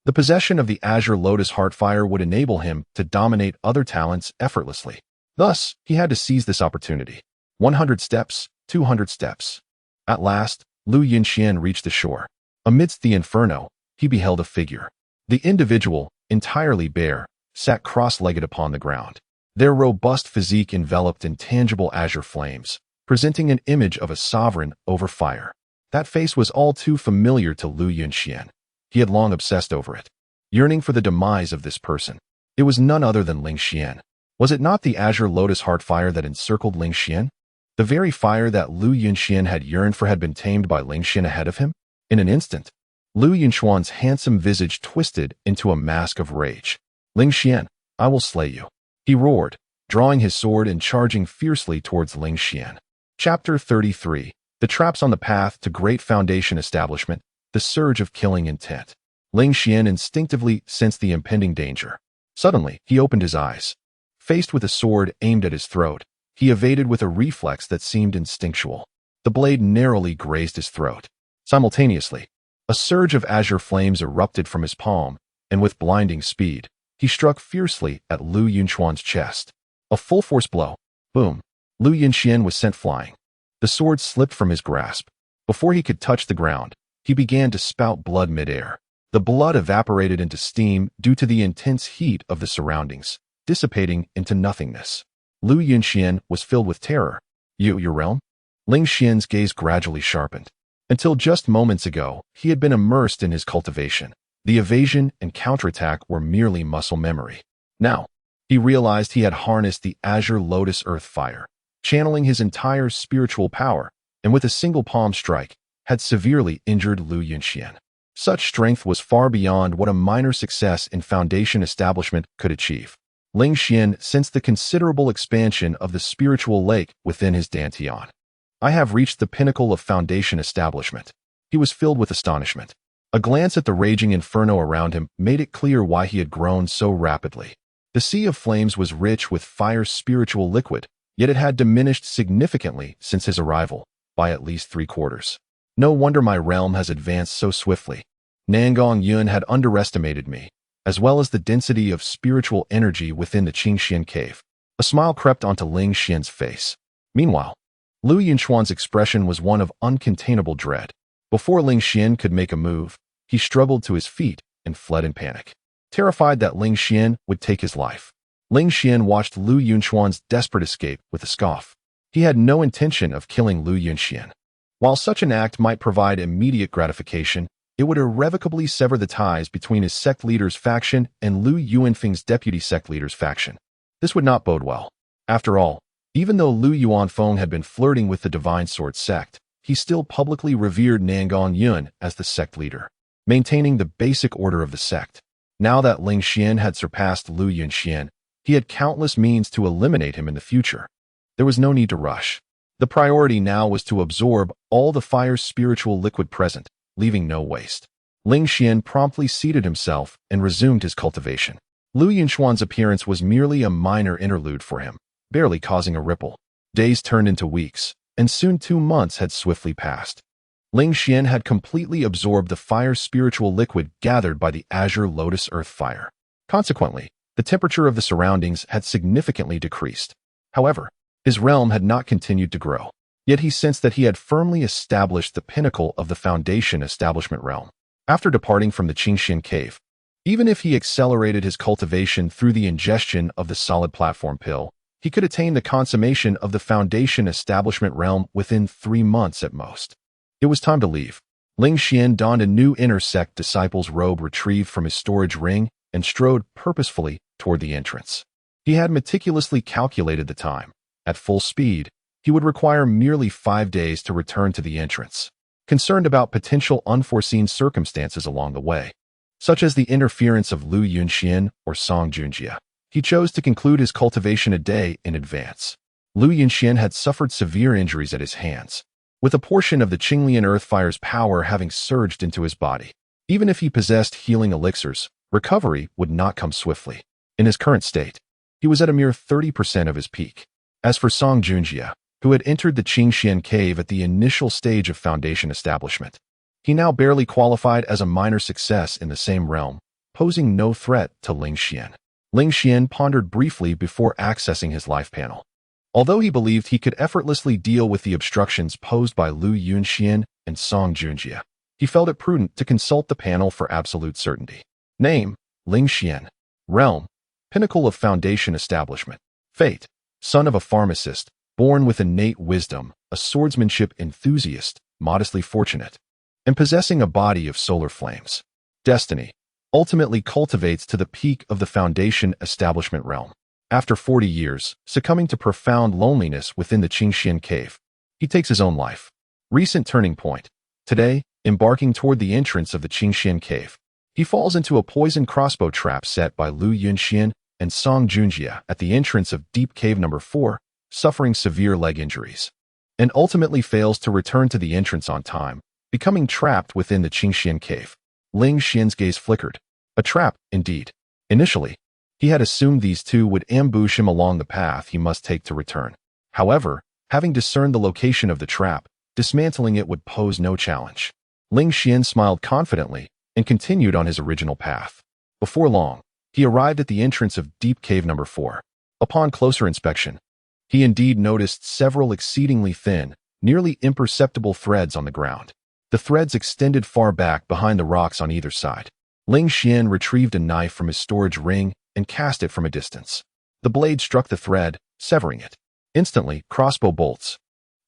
The possession of the azure lotus heartfire would enable him to dominate other talents effortlessly. Thus, he had to seize this opportunity. 100 steps, 200 steps. At last, Lu Yunxian reached the shore. Amidst the inferno, he beheld a figure. The individual, entirely bare, sat cross-legged upon the ground. Their robust physique enveloped in tangible azure flames, presenting an image of a sovereign over fire. That face was all too familiar to Lu Yunxian. He had long obsessed over it, yearning for the demise of this person. It was none other than Ling Xian. Was it not the azure lotus heartfire that encircled Ling Xian? The very fire that Lu Yunxian had yearned for had been tamed by Ling Xian ahead of him? In an instant, Lu Yunxuan's handsome visage twisted into a mask of rage. Ling Xian, I will slay you, he roared, drawing his sword and charging fiercely towards Ling Xian. Chapter 33. The Traps on the Path to Great Foundation Establishment, the Surge of Killing Intent. Ling Xian instinctively sensed the impending danger. Suddenly, he opened his eyes. Faced with a sword aimed at his throat, he evaded with a reflex that seemed instinctual. The blade narrowly grazed his throat. Simultaneously, a surge of azure flames erupted from his palm, and with blinding speed, he struck fiercely at Lu Yunxuan's chest. A full-force blow. Boom. Lu Yunxian was sent flying. The sword slipped from his grasp. Before he could touch the ground, he began to spout blood midair. The blood evaporated into steam due to the intense heat of the surroundings, dissipating into nothingness. Lu Yunxian was filled with terror. Your realm? Ling Xian's gaze gradually sharpened. Until just moments ago, he had been immersed in his cultivation. The evasion and counterattack were merely muscle memory. Now, he realized he had harnessed the azure lotus earth fire, channeling his entire spiritual power, and with a single palm strike, had severely injured Lu Yunxian. Such strength was far beyond what a minor success in Foundation establishment could achieve. Ling Xian sensed the considerable expansion of the spiritual lake within his dantian. I have reached the pinnacle of Foundation establishment. He was filled with astonishment. A glance at the raging inferno around him made it clear why he had grown so rapidly. The sea of flames was rich with fire's spiritual liquid, yet it had diminished significantly since his arrival, by at least 3/4. No wonder my realm has advanced so swiftly. Nangong Yun had underestimated me, as well as the density of spiritual energy within the Qingxian cave. A smile crept onto Ling Xian's face. Meanwhile, Lu Yunchuan's expression was one of uncontainable dread. Before Ling Xian could make a move, he struggled to his feet and fled in panic, terrified that Ling Xian would take his life. Ling Xian watched Lu Yunchuan's desperate escape with a scoff. He had no intention of killing Lu Yunxian. While such an act might provide immediate gratification, it would irrevocably sever the ties between his sect leader's faction and Lu Yuanfeng's deputy sect leader's faction. This would not bode well. After all, even though Lu Yuanfeng had been flirting with the Divine Sword sect, he still publicly revered Nangong Yun as the sect leader, maintaining the basic order of the sect. Now that Ling Xian had surpassed Lu Yunxian, he had countless means to eliminate him in the future. There was no need to rush. The priority now was to absorb all the fire's spiritual liquid present, leaving no waste. Ling Xian promptly seated himself and resumed his cultivation. Lu Yunchuan's appearance was merely a minor interlude for him, barely causing a ripple. Days turned into weeks, and soon 2 months had swiftly passed. Ling Xian had completely absorbed the fire's spiritual liquid gathered by the azure lotus earth fire. Consequently, the temperature of the surroundings had significantly decreased. However, his realm had not continued to grow. Yet he sensed that he had firmly established the pinnacle of the foundation establishment realm. After departing from the Qingxian cave, even if he accelerated his cultivation through the ingestion of the solid platform pill, he could attain the consummation of the foundation establishment realm within 3 months at most. It was time to leave. Ling Xian donned a new inner sect disciple's robe retrieved from his storage ring and strode purposefully toward the entrance. He had meticulously calculated the time. At full speed, he would require merely 5 days to return to the entrance, concerned about potential unforeseen circumstances along the way, such as the interference of Lu Yunxian or Song Junjie. He chose to conclude his cultivation a day in advance. Lu Yunxian had suffered severe injuries at his hands, with a portion of the Qinglian earth fire's power having surged into his body. Even if he possessed healing elixirs, recovery would not come swiftly. In his current state, he was at a mere 30% of his peak. As for Song Junjie, who had entered the Qingxian cave at the initial stage of foundation establishment, he now barely qualified as a minor success in the same realm, posing no threat to Ling Xian. Ling Xian pondered briefly before accessing his life panel. Although he believed he could effortlessly deal with the obstructions posed by Lu Yunxian and Song Junjie, he felt it prudent to consult the panel for absolute certainty. Name: Ling Xian. Realm: Pinnacle of Foundation Establishment. Fate: son of a pharmacist, born with innate wisdom, a swordsmanship enthusiast, modestly fortunate, and possessing a body of solar flames. Destiny: ultimately cultivates to the peak of the foundation establishment realm. After 40 years, succumbing to profound loneliness within the Qingxian cave, he takes his own life. Recent turning point. Today, embarking toward the entrance of the Qingxian cave, he falls into a poison crossbow trap set by Lu Yunxian and Song Junjie at the entrance of Deep Cave Number 4, suffering severe leg injuries, and ultimately fails to return to the entrance on time, becoming trapped within the Qingxian cave. Ling Xian's gaze flickered. A trap, indeed. Initially, he had assumed these two would ambush him along the path he must take to return. However, having discerned the location of the trap, dismantling it would pose no challenge. Ling Xian smiled confidently and continued on his original path. Before long, he arrived at the entrance of Deep Cave Number 4. Upon closer inspection, he indeed noticed several exceedingly thin, nearly imperceptible threads on the ground. The threads extended far back behind the rocks on either side. Ling Xian retrieved a knife from his storage ring and cast it from a distance. The blade struck the thread, severing it. Instantly, crossbow bolts,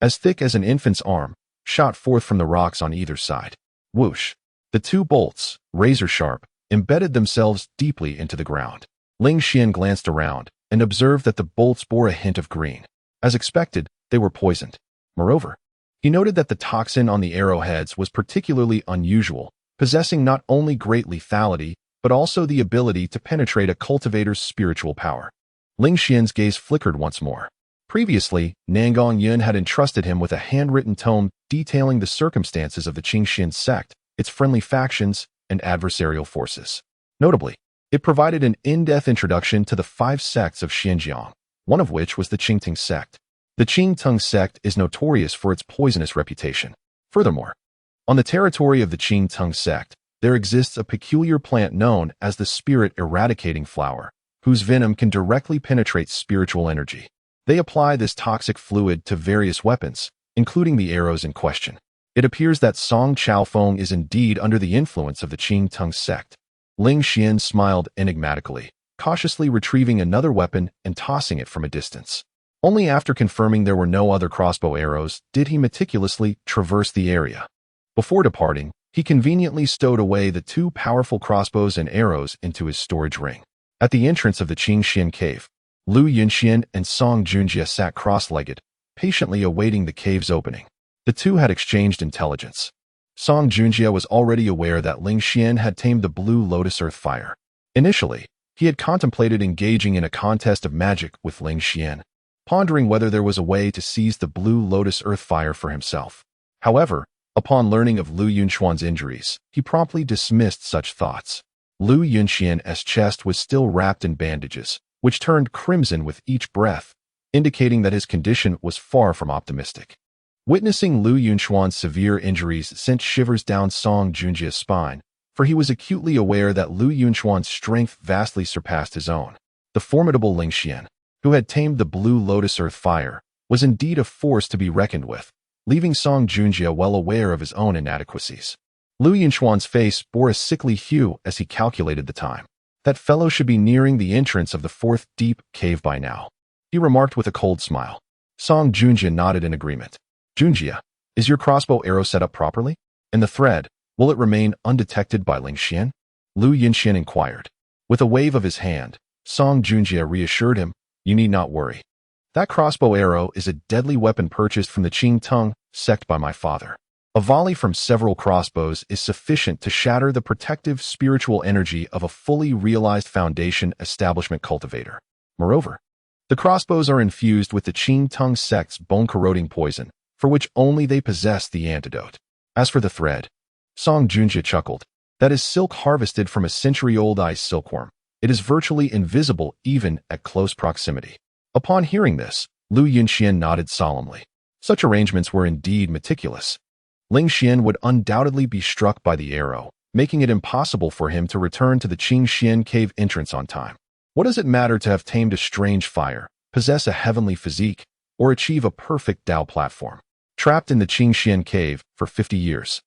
as thick as an infant's arm, shot forth from the rocks on either side. Whoosh! The 2 bolts, razor-sharp, embedded themselves deeply into the ground. Ling Xian glanced around and observed that the bolts bore a hint of green. As expected, they were poisoned. Moreover, he noted that the toxin on the arrowheads was particularly unusual, possessing not only great lethality, but also the ability to penetrate a cultivator's spiritual power. Ling Xian's gaze flickered once more. Previously, Nangong Yun had entrusted him with a handwritten tome detailing the circumstances of the Qingxian sect, its friendly factions, and adversarial forces. Notably, it provided an in-depth introduction to the 5 sects of Xinjiang, one of which was the Qingting sect. The Qingtung sect is notorious for its poisonous reputation. Furthermore, on the territory of the Qingtung sect, there exists a peculiar plant known as the spirit eradicating flower, whose venom can directly penetrate spiritual energy. They apply this toxic fluid to various weapons, including the arrows in question. It appears that Song Chaofeng is indeed under the influence of the Qing Tung sect. Ling Xian smiled enigmatically, cautiously retrieving another weapon and tossing it from a distance. Only after confirming there were no other crossbow arrows did he meticulously traverse the area. Before departing, he conveniently stowed away the two powerful crossbows and arrows into his storage ring. At the entrance of the Qingxian cave, Lu Yunxian and Song Junjie sat cross-legged, patiently awaiting the cave's opening. The two had exchanged intelligence. Song Junjie was already aware that Ling Xian had tamed the blue lotus earth fire. Initially, he had contemplated engaging in a contest of magic with Ling Xian, pondering whether there was a way to seize the blue lotus earth fire for himself. However, upon learning of Lu Yunxuan's injuries, he promptly dismissed such thoughts. Lu Yunxian's chest was still wrapped in bandages, which turned crimson with each breath, indicating that his condition was far from optimistic. Witnessing Lu Yunxuan's severe injuries sent shivers down Song Junjie's spine, for he was acutely aware that Lu Yunxuan's strength vastly surpassed his own. The formidable Ling Xian, who had tamed the blue lotus earth fire, was indeed a force to be reckoned with, leaving Song Junjie well aware of his own inadequacies. Lu Yunxuan's face bore a sickly hue as he calculated the time. That fellow should be nearing the entrance of the fourth deep cave by now, he remarked with a cold smile. Song Junjie nodded in agreement. Junjie, is your crossbow arrow set up properly? And the thread, will it remain undetected by Ling Xian? Lu Yunxian inquired. With a wave of his hand, Song Junjie reassured him, you need not worry. That crossbow arrow is a deadly weapon purchased from the Qing Tung sect by my father. A volley from several crossbows is sufficient to shatter the protective spiritual energy of a fully realized foundation establishment cultivator. Moreover, the crossbows are infused with the Qing Tung sect's bone-corroding poison, for which only they possess the antidote. As for the thread, Song Junjie chuckled, that is silk harvested from a century-old ice silkworm. It is virtually invisible even at close proximity. Upon hearing this, Lu Yunxian nodded solemnly. Such arrangements were indeed meticulous. Ling Xian would undoubtedly be struck by the arrow, making it impossible for him to return to the Qingxian cave entrance on time. What does it matter to have tamed a strange fire, possess a heavenly physique, or achieve a perfect Dao platform? Trapped in the Qingxian cave for 50 years,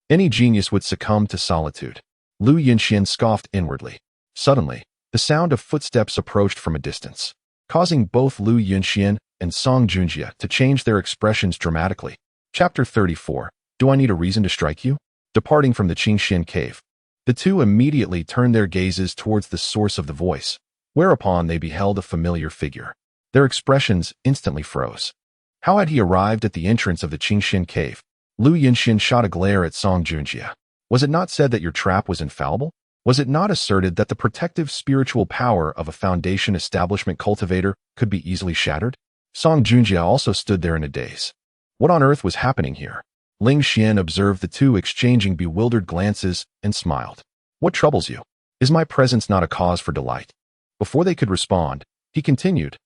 any genius would succumb to solitude. Lu Yunxian scoffed inwardly. Suddenly, the sound of footsteps approached from a distance, causing both Lu Yunxian and Song Junjie to change their expressions dramatically. Chapter 34. Do I need a reason to strike you? Departing from the Qingxian cave, the two immediately turned their gazes towards the source of the voice, whereupon they beheld a familiar figure. Their expressions instantly froze. How had he arrived at the entrance of the Qingxian cave? Lu Yunxian shot a glare at Song Junjie. Was it not said that your trap was infallible? Was it not asserted that the protective spiritual power of a foundation establishment cultivator could be easily shattered? Song Junjie also stood there in a daze. What on earth was happening here? Ling Xian observed the two exchanging bewildered glances and smiled. What troubles you? Is my presence not a cause for delight? Before they could respond, he continued,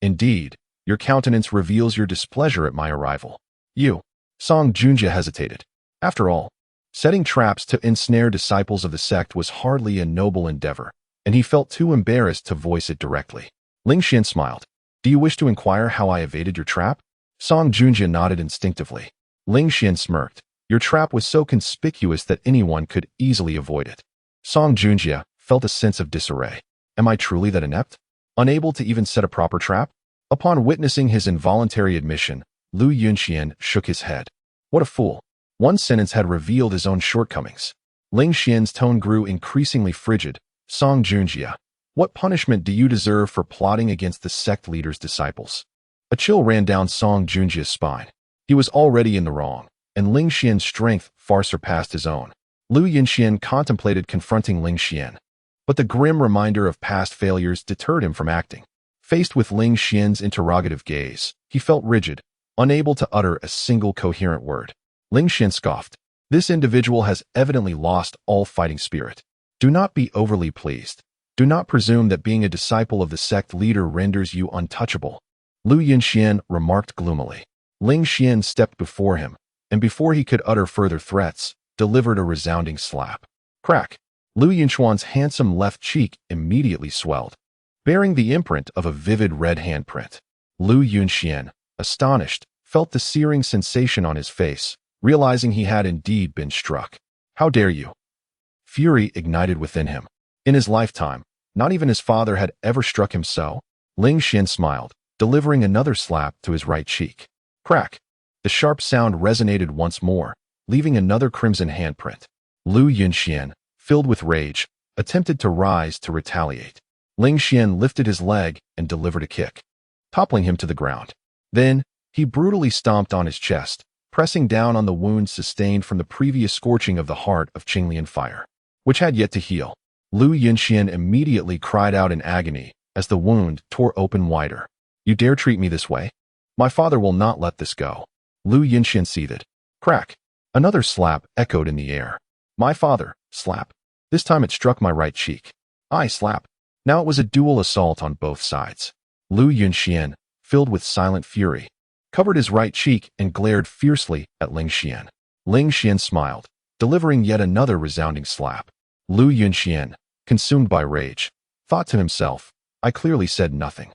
indeed, your countenance reveals your displeasure at my arrival. You. Song Junjie hesitated. After all, setting traps to ensnare disciples of the sect was hardly a noble endeavor, and he felt too embarrassed to voice it directly. Ling Xian smiled. Do you wish to inquire how I evaded your trap? Song Junjie nodded instinctively. Ling Xian smirked. Your trap was so conspicuous that anyone could easily avoid it. Song Junjie felt a sense of disarray. Am I truly that inept? Unable to even set a proper trap? Upon witnessing his involuntary admission, Lu Yunxian shook his head. What a fool. One sentence had revealed his own shortcomings. Ling Xian's tone grew increasingly frigid. Song Junjie, what punishment do you deserve for plotting against the sect leader's disciples? A chill ran down Song Junjie's spine. He was already in the wrong, and Ling Xian's strength far surpassed his own. Lu Yunxian contemplated confronting Ling Xian, but the grim reminder of past failures deterred him from acting. Faced with Ling Xian's interrogative gaze, he felt rigid, unable to utter a single coherent word. Ling Xian scoffed. This individual has evidently lost all fighting spirit. Do not be overly pleased. Do not presume that being a disciple of the sect leader renders you untouchable. Lu Yunxian remarked gloomily. Ling Xian stepped before him, and before he could utter further threats, delivered a resounding slap. Crack! Lu Yunxuan's handsome left cheek immediately swelled, bearing the imprint of a vivid red handprint. Lu Yunxian, astonished, felt the searing sensation on his face, realizing he had indeed been struck. How dare you? Fury ignited within him. In his lifetime, not even his father had ever struck him so. Ling Xian smiled, delivering another slap to his right cheek. Crack! The sharp sound resonated once more, leaving another crimson handprint. Lu Yunxian, filled with rage, attempted to rise to retaliate. Ling Xian lifted his leg and delivered a kick, toppling him to the ground. Then, he brutally stomped on his chest, pressing down on the wound sustained from the previous scorching of the heart of Qinglian fire, which had yet to heal. Lu Yunxian immediately cried out in agony as the wound tore open wider. You dare treat me this way? My father will not let this go. Lu Yunxian seethed. Crack! Another slap echoed in the air. My father, slap. This time it struck my right cheek. I slap. Now it was a dual assault on both sides. Lu Yunxian, filled with silent fury, covered his right cheek and glared fiercely at Ling Xian. Ling Xian smiled, delivering yet another resounding slap. Lu Yunxian, consumed by rage, thought to himself, I clearly said nothing.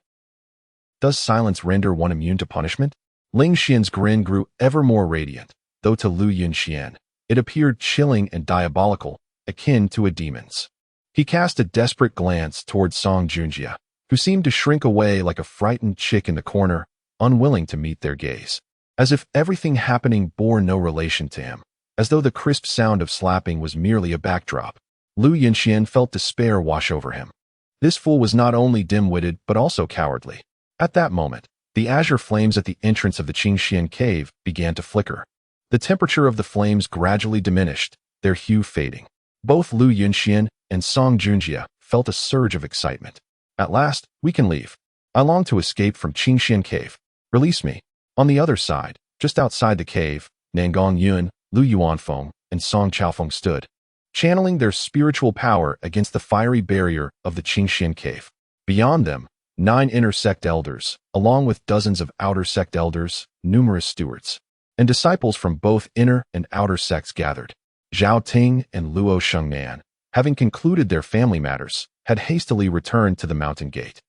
Does silence render one immune to punishment? Ling Xian's grin grew ever more radiant, though to Lu Yunxian, it appeared chilling and diabolical, akin to a demon's. He cast a desperate glance towards Song Junjie, who seemed to shrink away like a frightened chick in the corner, unwilling to meet their gaze. As if everything happening bore no relation to him, as though the crisp sound of slapping was merely a backdrop. Lu Yunxian felt despair wash over him. This fool was not only dim-witted but also cowardly. At that moment, the azure flames at the entrance of the Qingxian cave began to flicker. The temperature of the flames gradually diminished, their hue fading. Both Lu Yunxian and Song Junjie felt a surge of excitement. At last, we can leave. I long to escape from Qingxian cave. Release me. On the other side, just outside the cave, Nangong Yun, Lu Yuanfeng, and Song Chaofeng stood, channeling their spiritual power against the fiery barrier of the Qingxian cave. Beyond them, 9 inner sect elders, along with dozens of outer sect elders, numerous stewards, and disciples from both inner and outer sects gathered. Zhao Ting and Luo Shengnan, having concluded their family matters, had hastily returned to the mountain gate,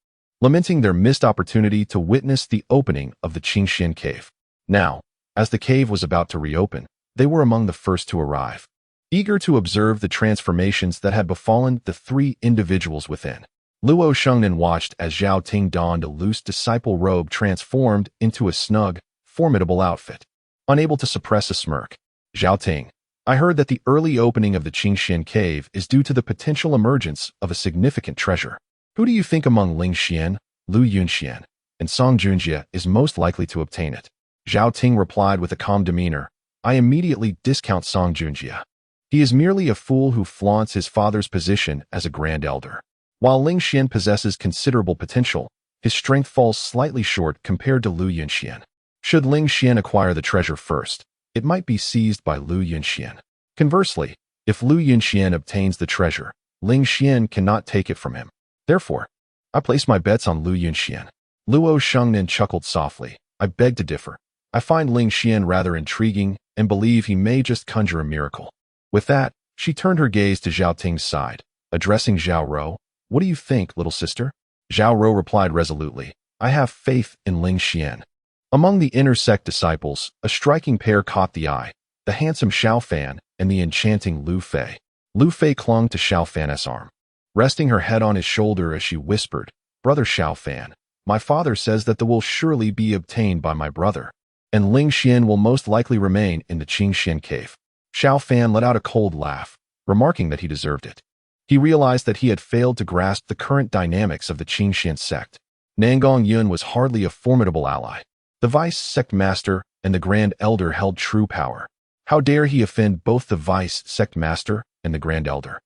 lamenting their missed opportunity to witness the opening of the Qingxian cave. Now, as the cave was about to reopen, they were among the first to arrive, eager to observe the transformations that had befallen the 3 individuals within. Luo Shengnan watched as Zhao Ting donned a loose disciple robe transformed into a snug, formidable outfit. Unable to suppress a smirk, Zhao Ting, I heard that the early opening of the Qingxian cave is due to the potential emergence of a significant treasure. Who do you think among Ling Xian, Lu Yunxian, and Song Junjie is most likely to obtain it? Zhao Ting replied with a calm demeanor. I immediately discount Song Junjie. He is merely a fool who flaunts his father's position as a grand elder. While Ling Xian possesses considerable potential, his strength falls slightly short compared to Lu Yunxian. Should Ling Xian acquire the treasure first, it might be seized by Lu Yunxian. Conversely, if Lu Yunxian obtains the treasure, Ling Xian cannot take it from him. Therefore, I place my bets on Lu Yunxian. Luo Shengnan chuckled softly. I beg to differ. I find Ling Xian rather intriguing and believe he may just conjure a miracle. With that, she turned her gaze to Zhao Ting's side, addressing Zhao Rou. What do you think, little sister? Zhao Rou replied resolutely. I have faith in Ling Xian. Among the inner sect disciples, a striking pair caught the eye, the handsome Xiao Fan and the enchanting Lu Fei. Lu Fei clung to Xiao Fan's arm, resting her head on his shoulder as she whispered, Brother Xiao Fan, my father says that the will surely be obtained by my brother, and Ling Xian will most likely remain in the Qingxian cave. Xiao Fan let out a cold laugh, remarking that he deserved it. He realized that he had failed to grasp the current dynamics of the Qingxian sect. Nangong Yun was hardly a formidable ally. The vice sect master and the grand elder held true power. How dare he offend both the vice sect master and the grand elder?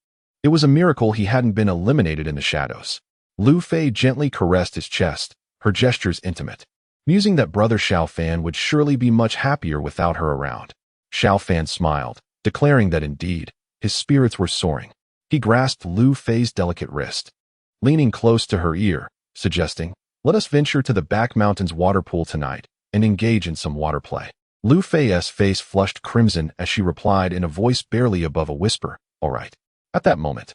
It was a miracle he hadn't been eliminated in the shadows. Lu Fei gently caressed his chest, her gestures intimate, musing that brother Xiao Fan would surely be much happier without her around. Xiao Fan smiled, declaring that indeed, his spirits were soaring. He grasped Lu Fei's delicate wrist, leaning close to her ear, suggesting, let us venture to the back mountains water pool tonight and engage in some water play. Lu Fei's face flushed crimson as she replied in a voice barely above a whisper, all right. At that moment,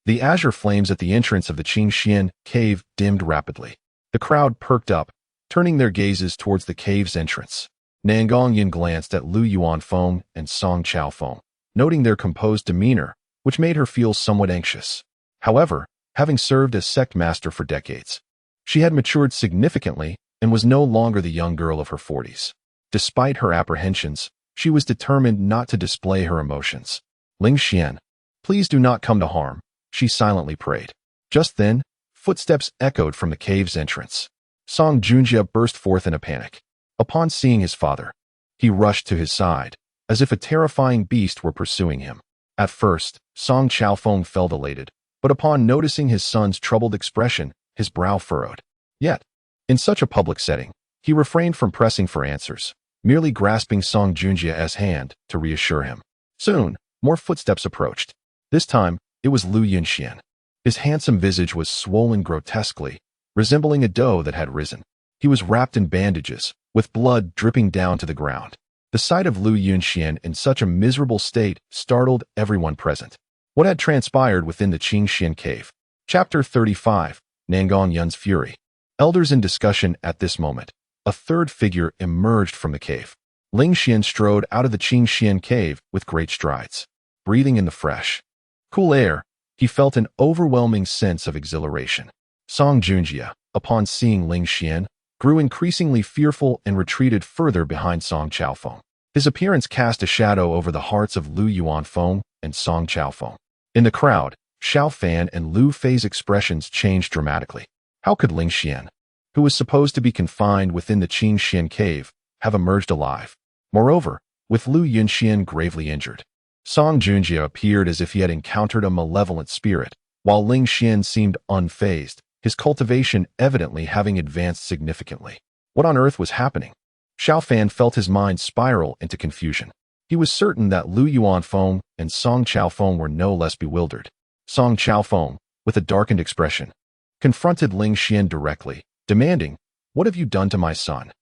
the azure flames at the entrance of the Qingxian cave dimmed rapidly. The crowd perked up, turning their gazes towards the cave's entrance. Nangong Yin glanced at Lu Yuanfeng and Song Chaofeng, noting their composed demeanor, which made her feel somewhat anxious. However, having served as sect master for decades, she had matured significantly and was no longer the young girl of her 40s. Despite her apprehensions, she was determined not to display her emotions. Ling Xian, please do not come to harm, she silently prayed. Just then, footsteps echoed from the cave's entrance. Song Junjie burst forth in a panic. Upon seeing his father, he rushed to his side, as if a terrifying beast were pursuing him. At first, Song Chaofeng felt elated, but upon noticing his son's troubled expression, his brow furrowed. Yet, in such a public setting, he refrained from pressing for answers, merely grasping Song Junjie's hand to reassure him. Soon, more footsteps approached. This time, it was Lu Yunxian. His handsome visage was swollen grotesquely, resembling a doe that had risen. He was wrapped in bandages, with blood dripping down to the ground. The sight of Lu Yunxian in such a miserable state startled everyone present. What had transpired within the Qingxian cave? Chapter 35, Nangong Yun's Fury. Elders in discussion at this moment. A third figure emerged from the cave. Ling Xian strode out of the Qingxian cave with great strides. Breathing in the fresh, cool air, he felt an overwhelming sense of exhilaration. Song Junjie, upon seeing Ling Xian, grew increasingly fearful and retreated further behind Song Chaofeng. His appearance cast a shadow over the hearts of Lu Yuanfeng and Song Chaofeng. In the crowd, Xiao Fan and Lu Fei's expressions changed dramatically. How could Ling Xian, who was supposed to be confined within the Qingxian cave, have emerged alive? Moreover, with Lu Yunxian gravely injured, Song Junjie appeared as if he had encountered a malevolent spirit, while Ling Xian seemed unfazed, his cultivation evidently having advanced significantly. What on earth was happening? Xiao Fan felt his mind spiral into confusion. He was certain that Lu Yuanfeng and Song Chaofeng were no less bewildered. Song Chaofeng, with a darkened expression, confronted Ling Xian directly, demanding, "What have you done to my son?"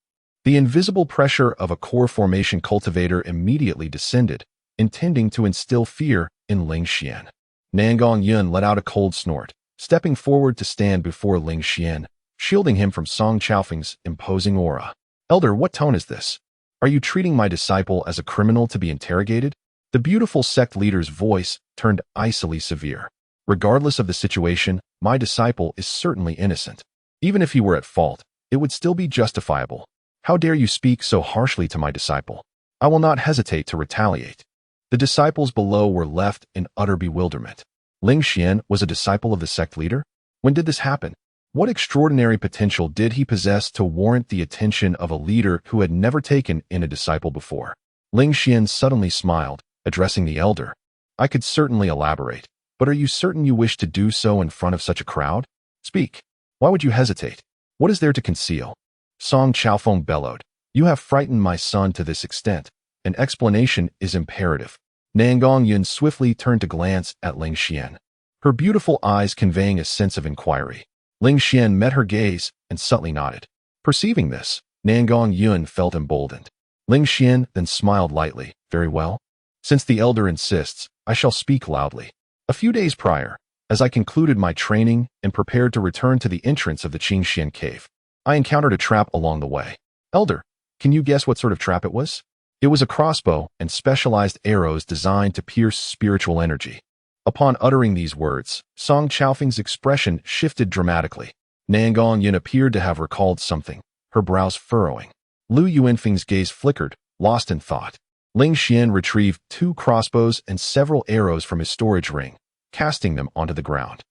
The invisible pressure of a core formation cultivator immediately descended, intending to instill fear in Ling Xian. Nangong Yun let out a cold snort, stepping forward to stand before Ling Xian, shielding him from Song Chaofeng's imposing aura. "Elder, what tone is this? Are you treating my disciple as a criminal to be interrogated?" The beautiful sect leader's voice turned icily severe. "Regardless of the situation, my disciple is certainly innocent. Even if he were at fault, it would still be justifiable. How dare you speak so harshly to my disciple? I will not hesitate to retaliate." The disciples below were left in utter bewilderment. Ling Xian was a disciple of the sect leader? When did this happen? What extraordinary potential did he possess to warrant the attention of a leader who had never taken in a disciple before? Ling Xian suddenly smiled, addressing the elder. "I could certainly elaborate, but are you certain you wish to do so in front of such a crowd? Speak. Why would you hesitate? What is there to conceal?" Song Chaofeng bellowed. "You have frightened my son to this extent. An explanation is imperative." Nangong Yun swiftly turned to glance at Ling Xian, her beautiful eyes conveying a sense of inquiry. Ling Xian met her gaze and subtly nodded. Perceiving this, Nangong Yun felt emboldened. Ling Xian then smiled lightly. "Very well. Since the elder insists, I shall speak loudly. A few days prior, as I concluded my training and prepared to return to the entrance of the Qingxian cave, I encountered a trap along the way. Elder, can you guess what sort of trap it was?" It was a crossbow and specialized arrows designed to pierce spiritual energy. Upon uttering these words, Song Chaofeng's expression shifted dramatically. Nangong Yin appeared to have recalled something, her brows furrowing. Lu Yuanfeng's gaze flickered, lost in thought. Ling Xian retrieved 2 crossbows and several arrows from his storage ring, casting them onto the ground.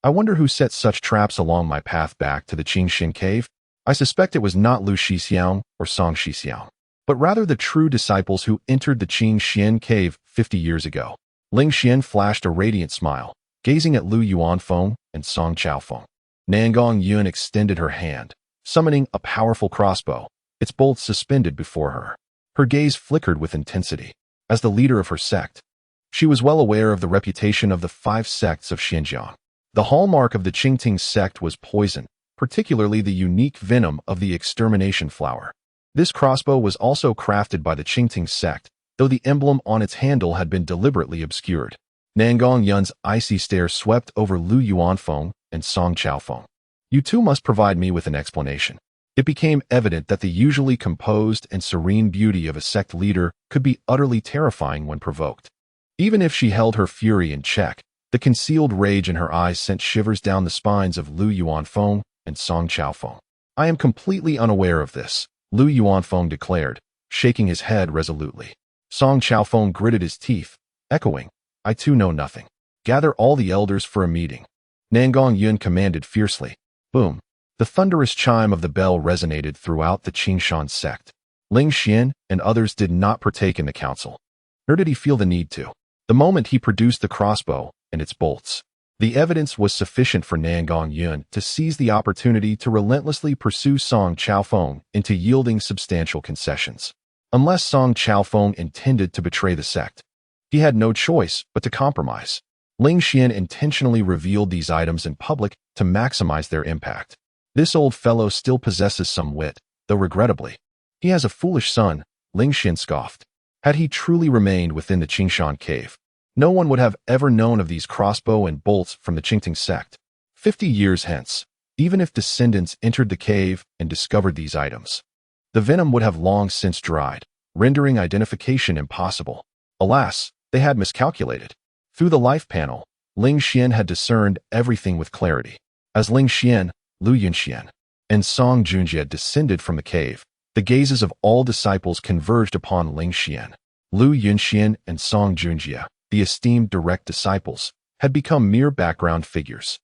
"I wonder who set such traps along my path back to the Qingxian cave. I suspect it was not Lu Shixiang or Song Shixiang, but rather the true disciples who entered the Qingxian cave 50 years ago." Ling Xian flashed a radiant smile, gazing at Lu Yuanfeng and Song Chaofeng. Nangong Yun extended her hand, summoning a powerful crossbow, its bolts suspended before her. Her gaze flickered with intensity. As the leader of her sect, she was well aware of the reputation of the 5 sects of Xinjiang. The hallmark of the Qingting sect was poison, particularly the unique venom of the extermination flower. This crossbow was also crafted by the Qingting sect, though the emblem on its handle had been deliberately obscured. Nangong Yun's icy stare swept over Lu Yuanfeng and Song Chaofeng. "You two must provide me with an explanation. It became evident that the usually composed and serene beauty of a sect leader could be utterly terrifying when provoked. Even if she held her fury in check, the concealed rage in her eyes sent shivers down the spines of Lu Yuanfeng and Song Chaofeng. I am completely unaware of this, Lu Yuanfeng declared, shaking his head resolutely. Song Chaofeng gritted his teeth, echoing, I too know nothing. Gather all the elders for a meeting. Nangong Yun commanded fiercely. Boom. The thunderous chime of the bell resonated throughout the Qingshan sect. Ling Xian and others did not partake in the council. Nor did he feel the need to. The moment he produced the crossbow and its bolts, the evidence was sufficient for Nangong Yun to seize the opportunity to relentlessly pursue Song Chaofeng into yielding substantial concessions. Unless Song Chaofeng intended to betray the sect, he had no choice but to compromise. Ling Xian intentionally revealed these items in public to maximize their impact. This old fellow still possesses some wit, though regrettably. He has a foolish son, Ling Xian scoffed. Had he truly remained within the Qingshan cave, no one would have ever known of these crossbow and bolts from the Qingting sect. 50 years hence, even if descendants entered the cave and discovered these items, the venom would have long since dried, rendering identification impossible. Alas, they had miscalculated. Through the life panel, Ling Xian had discerned everything with clarity. As Ling Xian, Lu Yunxian, and Song Junjie descended from the cave, the gazes of all disciples converged upon Ling Xian. Lu Yunxian and Song Junjie, the esteemed direct disciples, had become mere background figures.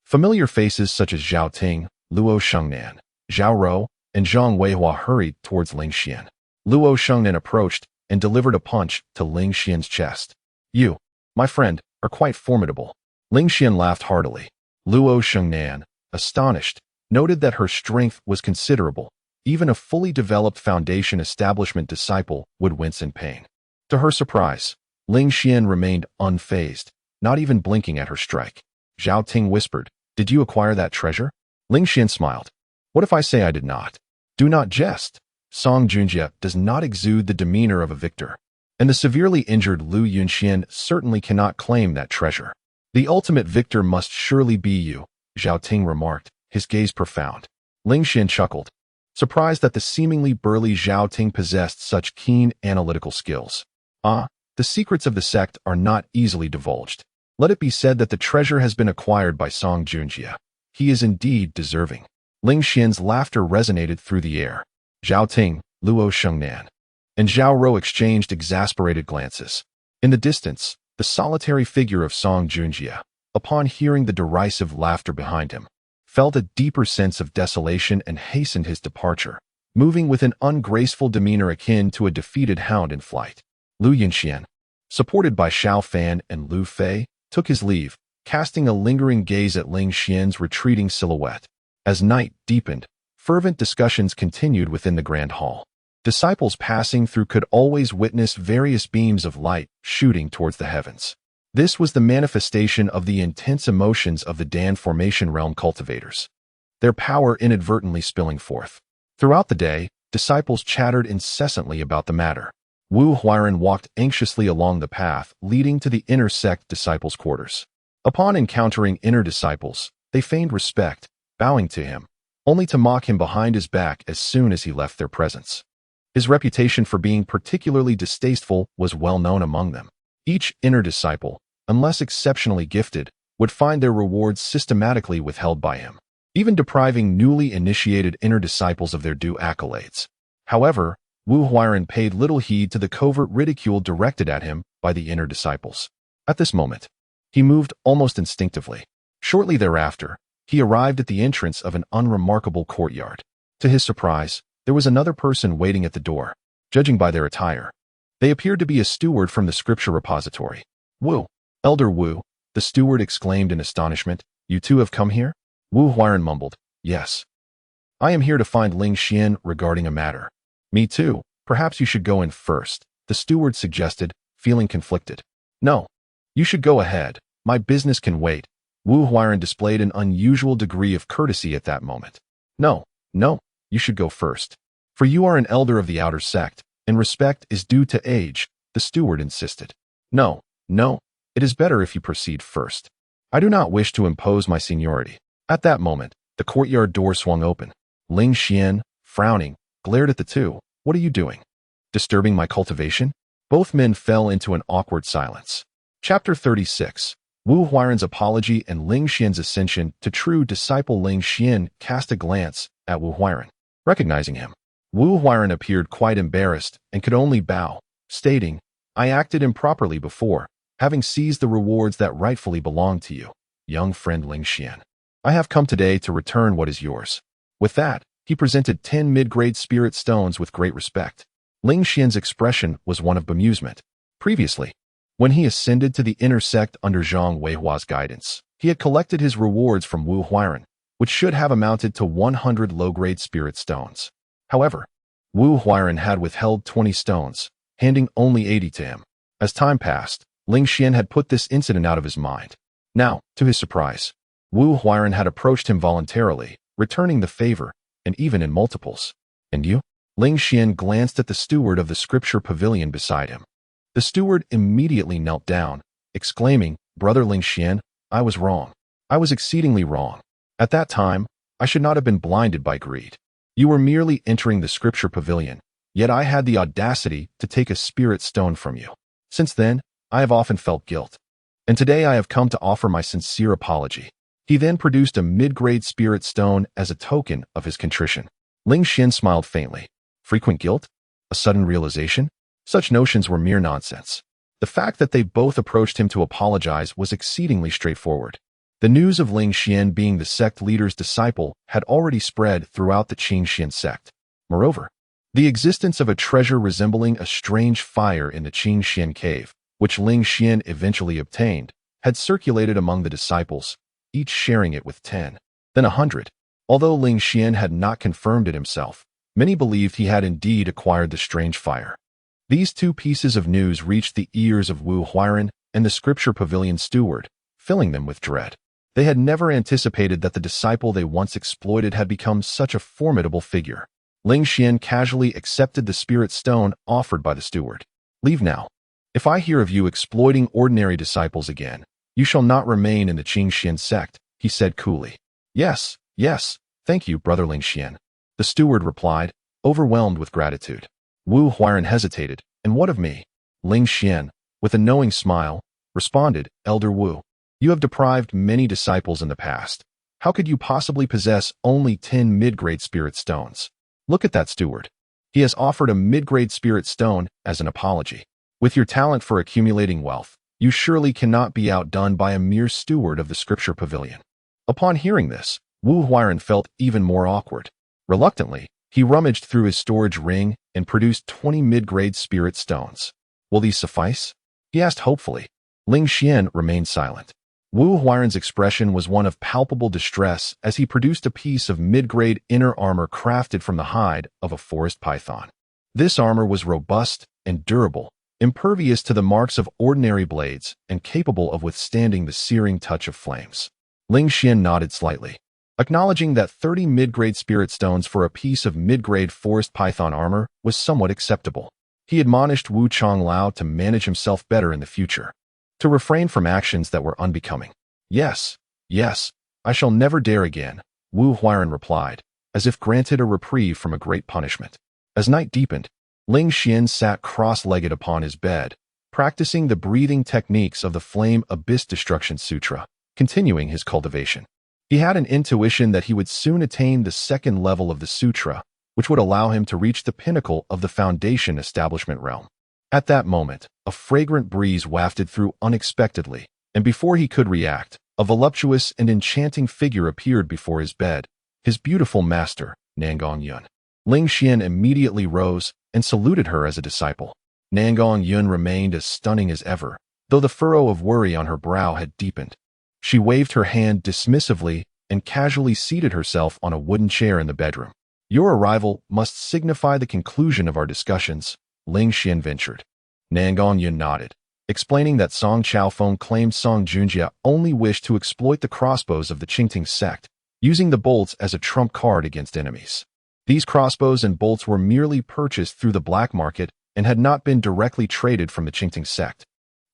Familiar faces such as Zhao Ting, Luo Shengnan, Zhao Rou, and Zhang Weihua hurried towards Ling Xian. Luo Shengnan approached and delivered a punch to Ling Xian's chest. You, my friend, are quite formidable. Ling Xian laughed heartily. Luo Shengnan, astonished, noted that her strength was considerable. Even a fully developed foundation establishment disciple would wince in pain. To her surprise, Ling Xian remained unfazed, not even blinking at her strike. Zhao Ting whispered, Did you acquire that treasure? Ling Xian smiled. What if I say I did not? Do not jest. Song Junjie does not exude the demeanor of a victor, and the severely injured Lu Yunxian certainly cannot claim that treasure. The ultimate victor must surely be you, Zhao Ting remarked, his gaze profound. Ling Xian chuckled, surprised that the seemingly burly Zhao Ting possessed such keen analytical skills. The secrets of the sect are not easily divulged. Let it be said that the treasure has been acquired by Song Junjie. He is indeed deserving. Ling Xian's laughter resonated through the air. Zhao Ting, Luo Shengnan, and Zhao Rou exchanged exasperated glances. In the distance, the solitary figure of Song Junjie, upon hearing the derisive laughter behind him, felt a deeper sense of desolation and hastened his departure, moving with an ungraceful demeanor akin to a defeated hound in flight. Lu Yunxian, supported by Xiao Fan and Lu Fei, took his leave, casting a lingering gaze at Ling Xian's retreating silhouette. As night deepened, fervent discussions continued within the grand hall. Disciples passing through could always witness various beams of light shooting towards the heavens. This was the manifestation of the intense emotions of the Dan Formation Realm cultivators, their power inadvertently spilling forth. Throughout the day, disciples chattered incessantly about the matter. Wu Huairan walked anxiously along the path leading to the inner sect disciples' quarters. Upon encountering inner disciples, they feigned respect, bowing to him, only to mock him behind his back as soon as he left their presence. His reputation for being particularly distasteful was well known among them. Each inner disciple, unless exceptionally gifted, would find their rewards systematically withheld by him, even depriving newly initiated inner disciples of their due accolades. However, Wu Huairan paid little heed to the covert ridicule directed at him by the inner disciples. At this moment, he moved almost instinctively. Shortly thereafter, he arrived at the entrance of an unremarkable courtyard. To his surprise, there was another person waiting at the door. Judging by their attire, they appeared to be a steward from the scripture repository. Wu, Elder Wu, the steward exclaimed in astonishment, you too have come here? Wu Huairan mumbled, yes. I am here to find Ling Xian regarding a matter. Me too. Perhaps you should go in first, the steward suggested, feeling conflicted. No. You should go ahead. My business can wait. Wu Huairan displayed an unusual degree of courtesy at that moment. No, you should go first. For you are an elder of the outer sect, and respect is due to age, the steward insisted. No, it is better if you proceed first. I do not wish to impose my seniority. At that moment, the courtyard door swung open. Ling Xian, frowning, glared at the two. What are you doing? Disturbing my cultivation? Both men fell into an awkward silence. Chapter 36. Wu Huairan's apology and Ling Xian's ascension to true disciple. Ling Xian cast a glance at Wu Huairan. Recognizing him, Wu Huairan appeared quite embarrassed and could only bow, stating, I acted improperly before, having seized the rewards that rightfully belonged to you, young friend Ling Xian. I have come today to return what is yours. With that, he presented 10 mid-grade spirit stones with great respect. Ling Xian's expression was one of bemusement. Previously, when he ascended to the inner sect under Zhang Weihua's guidance, he had collected his rewards from Wu Huairan, which should have amounted to 100 low-grade spirit stones. However, Wu Huairan had withheld 20 stones, handing only 80 to him. As time passed, Ling Xian had put this incident out of his mind. Now, to his surprise, Wu Huairan had approached him voluntarily, returning the favor, and even in multiples. And you? Ling Xian glanced at the steward of the scripture pavilion beside him. The steward immediately knelt down, exclaiming, Brother Ling Xian, I was wrong. I was exceedingly wrong. At that time, I should not have been blinded by greed. You were merely entering the scripture pavilion, yet I had the audacity to take a spirit stone from you. Since then, I have often felt guilt. And today I have come to offer my sincere apology. He then produced a mid-grade spirit stone as a token of his contrition. Ling Xian smiled faintly. Frequent guilt? A sudden realization? Such notions were mere nonsense. The fact that they both approached him to apologize was exceedingly straightforward. The news of Ling Xian being the sect leader's disciple had already spread throughout the Qingxian sect. Moreover, the existence of a treasure resembling a strange fire in the Qingxian cave, which Ling Xian eventually obtained, had circulated among the disciples, each sharing it with 10, then 100. Although Ling Xian had not confirmed it himself, many believed he had indeed acquired the strange fire. These two pieces of news reached the ears of Wu Huairan and the scripture pavilion steward, filling them with dread. They had never anticipated that the disciple they once exploited had become such a formidable figure. Ling Xian casually accepted the spirit stone offered by the steward. Leave now. If I hear of you exploiting ordinary disciples again, you shall not remain in the Qingxian sect, he said coolly. Yes, thank you, Brother Ling Xian. The steward replied, overwhelmed with gratitude. Wu Huairan hesitated, and what of me? Ling Xian, with a knowing smile, responded, Elder Wu, you have deprived many disciples in the past. How could you possibly possess only 10 mid-grade spirit stones? Look at that steward. He has offered a mid-grade spirit stone as an apology. With your talent for accumulating wealth, you surely cannot be outdone by a mere steward of the scripture pavilion. Upon hearing this, Wu Huairan felt even more awkward. Reluctantly, he rummaged through his storage ring and produced 20 mid-grade spirit stones. Will these suffice? He asked hopefully. Ling Xian remained silent. Wu Huairan's expression was one of palpable distress as he produced a piece of mid-grade inner armor crafted from the hide of a forest python. This armor was robust and durable, impervious to the marks of ordinary blades and capable of withstanding the searing touch of flames. Ling Xian nodded slightly, acknowledging that 30 mid-grade spirit stones for a piece of mid-grade forest python armor was somewhat acceptable. He admonished Wu Chonglao to manage himself better in the future, to refrain from actions that were unbecoming. Yes, I shall never dare again, Wu Huairan replied, as if granted a reprieve from a great punishment. As night deepened, Ling Xian sat cross-legged upon his bed, practicing the breathing techniques of the Flame Abyss Destruction Sutra, continuing his cultivation. He had an intuition that he would soon attain the second level of the sutra, which would allow him to reach the pinnacle of the foundation establishment realm. At that moment, a fragrant breeze wafted through unexpectedly, and before he could react, a voluptuous and enchanting figure appeared before his bed, his beautiful master, Nangong Yun. Ling Xian immediately rose and saluted her as a disciple. Nangong Yun remained as stunning as ever, though the furrow of worry on her brow had deepened. She waved her hand dismissively and casually seated herself on a wooden chair in the bedroom. Your arrival must signify the conclusion of our discussions, Ling Xian ventured. Nangong Yun nodded, explaining that Song Chaofeng claimed Song Junjia only wished to exploit the crossbows of the Qingting sect, using the bolts as a trump card against enemies. These crossbows and bolts were merely purchased through the black market and had not been directly traded from the Qingting sect.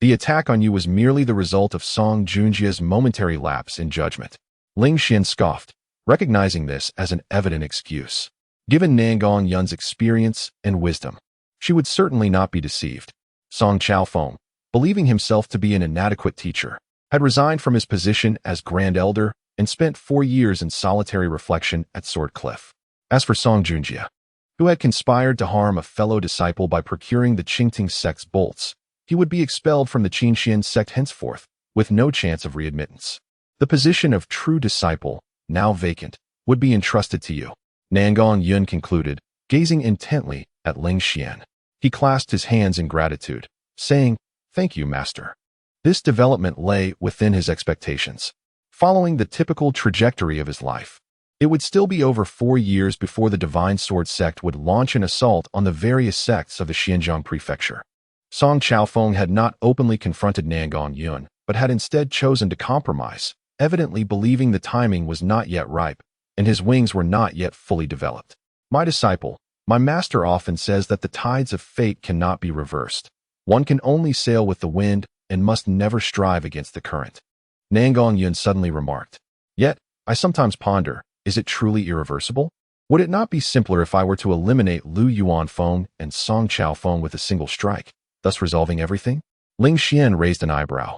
The attack on you was merely the result of Song Junjia's momentary lapse in judgment. Ling Xian scoffed, recognizing this as an evident excuse. Given Nangong Yun's experience and wisdom, she would certainly not be deceived. Song Chaofeng, believing himself to be an inadequate teacher, had resigned from his position as Grand Elder and spent 4 years in solitary reflection at Sword Cliff. As for Song Junjie, who had conspired to harm a fellow disciple by procuring the Qingting sect's bolts, he would be expelled from the Qingxian sect henceforth, with no chance of readmittance. The position of true disciple, now vacant, would be entrusted to you, Nangong Yun concluded, gazing intently at Ling Xian. He clasped his hands in gratitude, saying, "Thank you, Master." This development lay within his expectations, following the typical trajectory of his life. It would still be over 4 years before the Divine Sword sect would launch an assault on the various sects of the Xinjiang prefecture. Song Chaofeng had not openly confronted Nangong Yun, but had instead chosen to compromise, evidently believing the timing was not yet ripe, and his wings were not yet fully developed. "My disciple, my master often says that the tides of fate cannot be reversed. One can only sail with the wind and must never strive against the current," Nangong Yun suddenly remarked. "Yet, I sometimes ponder, is it truly irreversible? Would it not be simpler if I were to eliminate Lu Yuanfeng and Song Chaofeng with a single strike, thus resolving everything?" Ling Xian raised an eyebrow,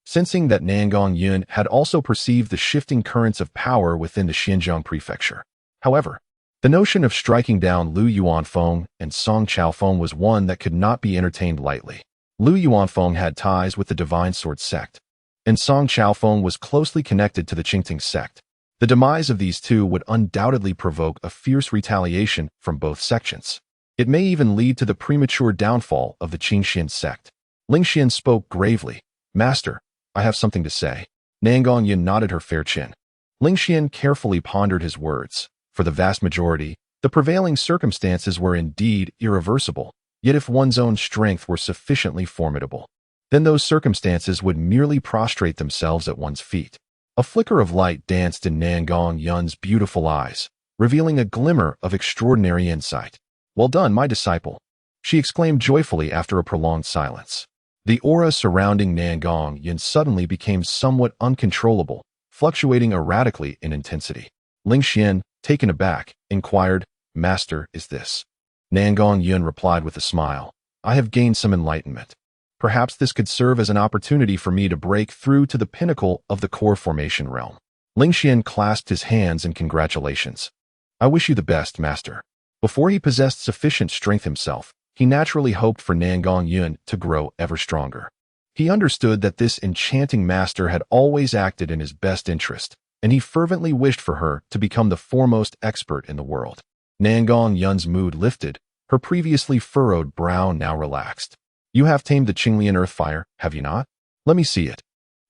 sensing that Nangong Yun had also perceived the shifting currents of power within the Xinjiang prefecture. However, the notion of striking down Lu Yuanfeng and Song Chaofeng was one that could not be entertained lightly. Lu Yuanfeng had ties with the Divine Sword sect, and Song Chaofeng was closely connected to the Qingting sect. The demise of these two would undoubtedly provoke a fierce retaliation from both sections. It may even lead to the premature downfall of the Qingxian sect. Ling Xian spoke gravely. "Master, I have something to say." Nangong Yun nodded her fair chin. Ling Xian carefully pondered his words. For the vast majority, the prevailing circumstances were indeed irreversible, yet if one's own strength were sufficiently formidable, then those circumstances would merely prostrate themselves at one's feet. A flicker of light danced in Nangong Yun's beautiful eyes, revealing a glimmer of extraordinary insight. "Well done, my disciple," she exclaimed joyfully after a prolonged silence. The aura surrounding Nangong Yun suddenly became somewhat uncontrollable, fluctuating erratically in intensity. Ling Xian, taken aback, inquired, "Master, is this?" Nangong Yun replied with a smile, "I have gained some enlightenment. Perhaps this could serve as an opportunity for me to break through to the pinnacle of the core formation realm." Ling Xian clasped his hands in congratulations. "I wish you the best, Master." Before he possessed sufficient strength himself, he naturally hoped for Nangong Yun to grow ever stronger. He understood that this enchanting master had always acted in his best interest, and he fervently wished for her to become the foremost expert in the world. Nangong Yun's mood lifted, her previously furrowed brow now relaxed. "You have tamed the Qinglian earth fire, have you not? Let me see it.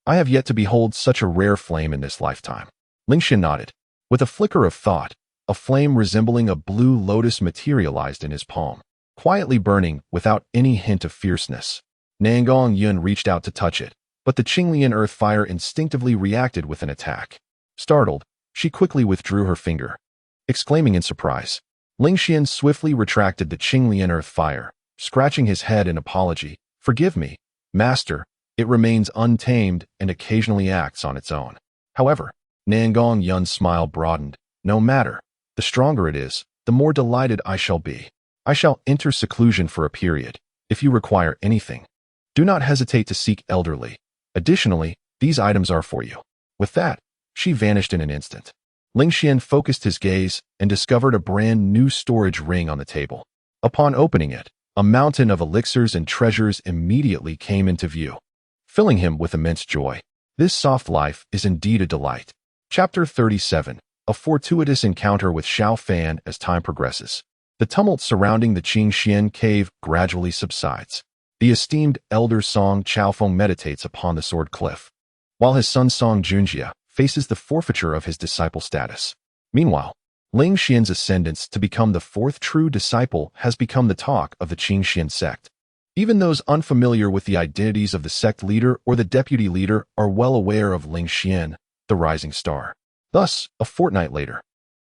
I have yet to behold such a rare flame in this lifetime." Ling Xian nodded. With a flicker of thought, a flame resembling a blue lotus materialized in his palm, quietly burning without any hint of fierceness. Nangong Yun reached out to touch it, but the Qinglian earth fire instinctively reacted with an attack. Startled, she quickly withdrew her finger, exclaiming in surprise. Ling Xian swiftly retracted the Qinglian earth fire, scratching his head in apology. "Forgive me, Master, it remains untamed and occasionally acts on its own." However, Nangong Yun's smile broadened. "No matter. The stronger it is, the more delighted I shall be. I shall enter seclusion for a period. If you require anything, do not hesitate to seek elderly. Additionally, these items are for you." With that, she vanished in an instant. Ling Xian focused his gaze and discovered a brand new storage ring on the table. Upon opening it, a mountain of elixirs and treasures immediately came into view, filling him with immense joy. This soft life is indeed a delight. Chapter 37. A fortuitous encounter with Xiao Fan. As time progresses, the tumult surrounding the Qingxian cave gradually subsides. The esteemed elder Song Chaofeng meditates upon the Sword Cliff, while his son Song Junjie faces the forfeiture of his disciple status. Meanwhile, Ling Xian's ascendance to become the fourth true disciple has become the talk of the Qingxian sect. Even those unfamiliar with the identities of the sect leader or the deputy leader are well aware of Ling Xian, the rising star. Thus, a fortnight later,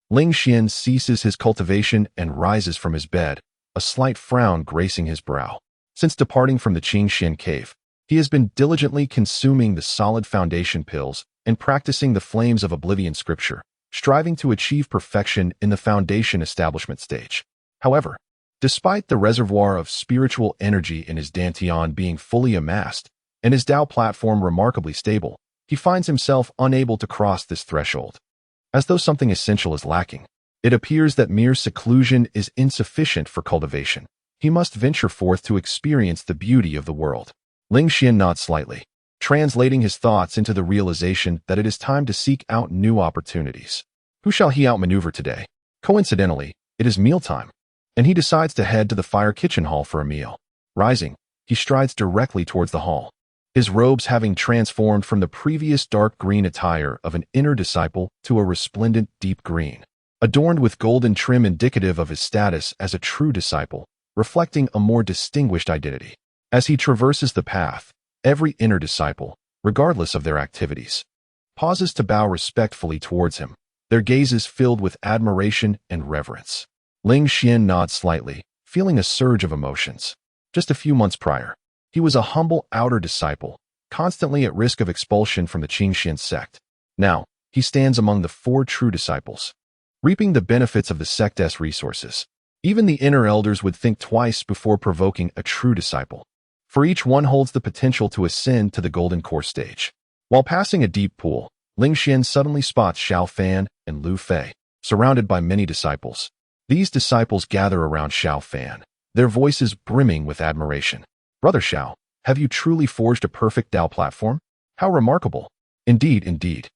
Ling Xian ceases his cultivation and rises from his bed, a slight frown gracing his brow. Since departing from the Qingxian cave, he has been diligently consuming the solid foundation pills and practicing the flames of oblivion scripture, striving to achieve perfection in the foundation establishment stage. However, despite the reservoir of spiritual energy in his dantian being fully amassed and his Tao platform remarkably stable, he finds himself unable to cross this threshold. As though something essential is lacking, it appears that mere seclusion is insufficient for cultivation. He must venture forth to experience the beauty of the world. Ling Xian nods slightly, translating his thoughts into the realization that it is time to seek out new opportunities. Who shall he outmaneuver today? Coincidentally, it is mealtime, and he decides to head to the fire kitchen hall for a meal. Rising, he strides directly towards the hall, his robes having transformed from the previous dark green attire of an inner disciple to a resplendent deep green, adorned with golden trim indicative of his status as a true disciple, reflecting a more distinguished identity. As he traverses the path, every inner disciple, regardless of their activities, pauses to bow respectfully towards him, their gazes filled with admiration and reverence. Ling Xian nods slightly, feeling a surge of emotions. Just a few months prior, he was a humble outer disciple, constantly at risk of expulsion from the Qingxian sect. Now, he stands among the 4 true disciples, reaping the benefits of the sect's resources. Even the inner elders would think twice before provoking a true disciple, for each one holds the potential to ascend to the golden core stage. While passing a deep pool, Ling Xian suddenly spots Xiao Fan and Lu Fei, surrounded by many disciples. These disciples gather around Xiao Fan, their voices brimming with admiration. "Brother Xiao, have you truly forged a perfect Tao platform? How remarkable!" Indeed, indeed.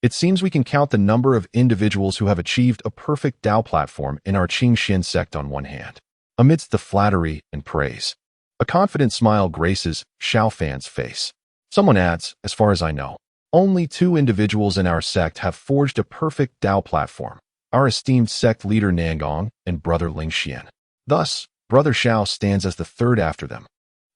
It seems we can count the number of individuals who have achieved a perfect Tao platform in our Qingxian sect on one hand. Amidst the flattery and praise, a confident smile graces Xiao Fan's face. Someone adds, "As far as I know, only 2 individuals in our sect have forged a perfect Tao platform, our esteemed sect leader Nangong and Brother Ling Xian. Thus, Brother Xiao stands as the 3rd after them.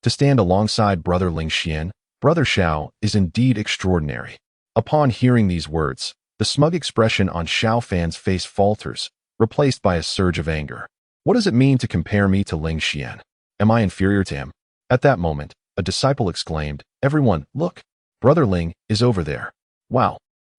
To stand alongside Brother Ling Xian, Brother Xiao is indeed extraordinary." Upon hearing these words, the smug expression on Xiao Fan's face falters, replaced by a surge of anger. What does it mean to compare me to Ling Xian? Am I inferior to him? At that moment, a disciple exclaimed, "Everyone, look! Brother Ling is over there. Wow!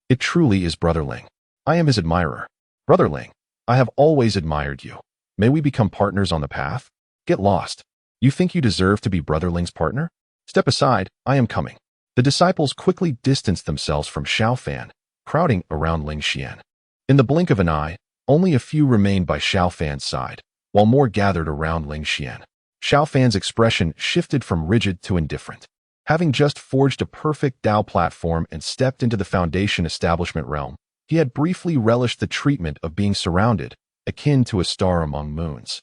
It truly is Brother Ling. I am his admirer. Brother Ling, I have always admired you. May we become partners on the path? Get lost. You think you deserve to be Brother Ling's partner? Step aside, I am coming." The disciples quickly distanced themselves from Xiao Fan, crowding around Ling Xian. In the blink of an eye, only a few remained by Xiao Fan's side, while more gathered around Ling Xian. Xiao Fan's expression shifted from rigid to indifferent. Having just forged a perfect Tao platform and stepped into the foundation establishment realm, he had briefly relished the treatment of being surrounded, akin to a star among moons,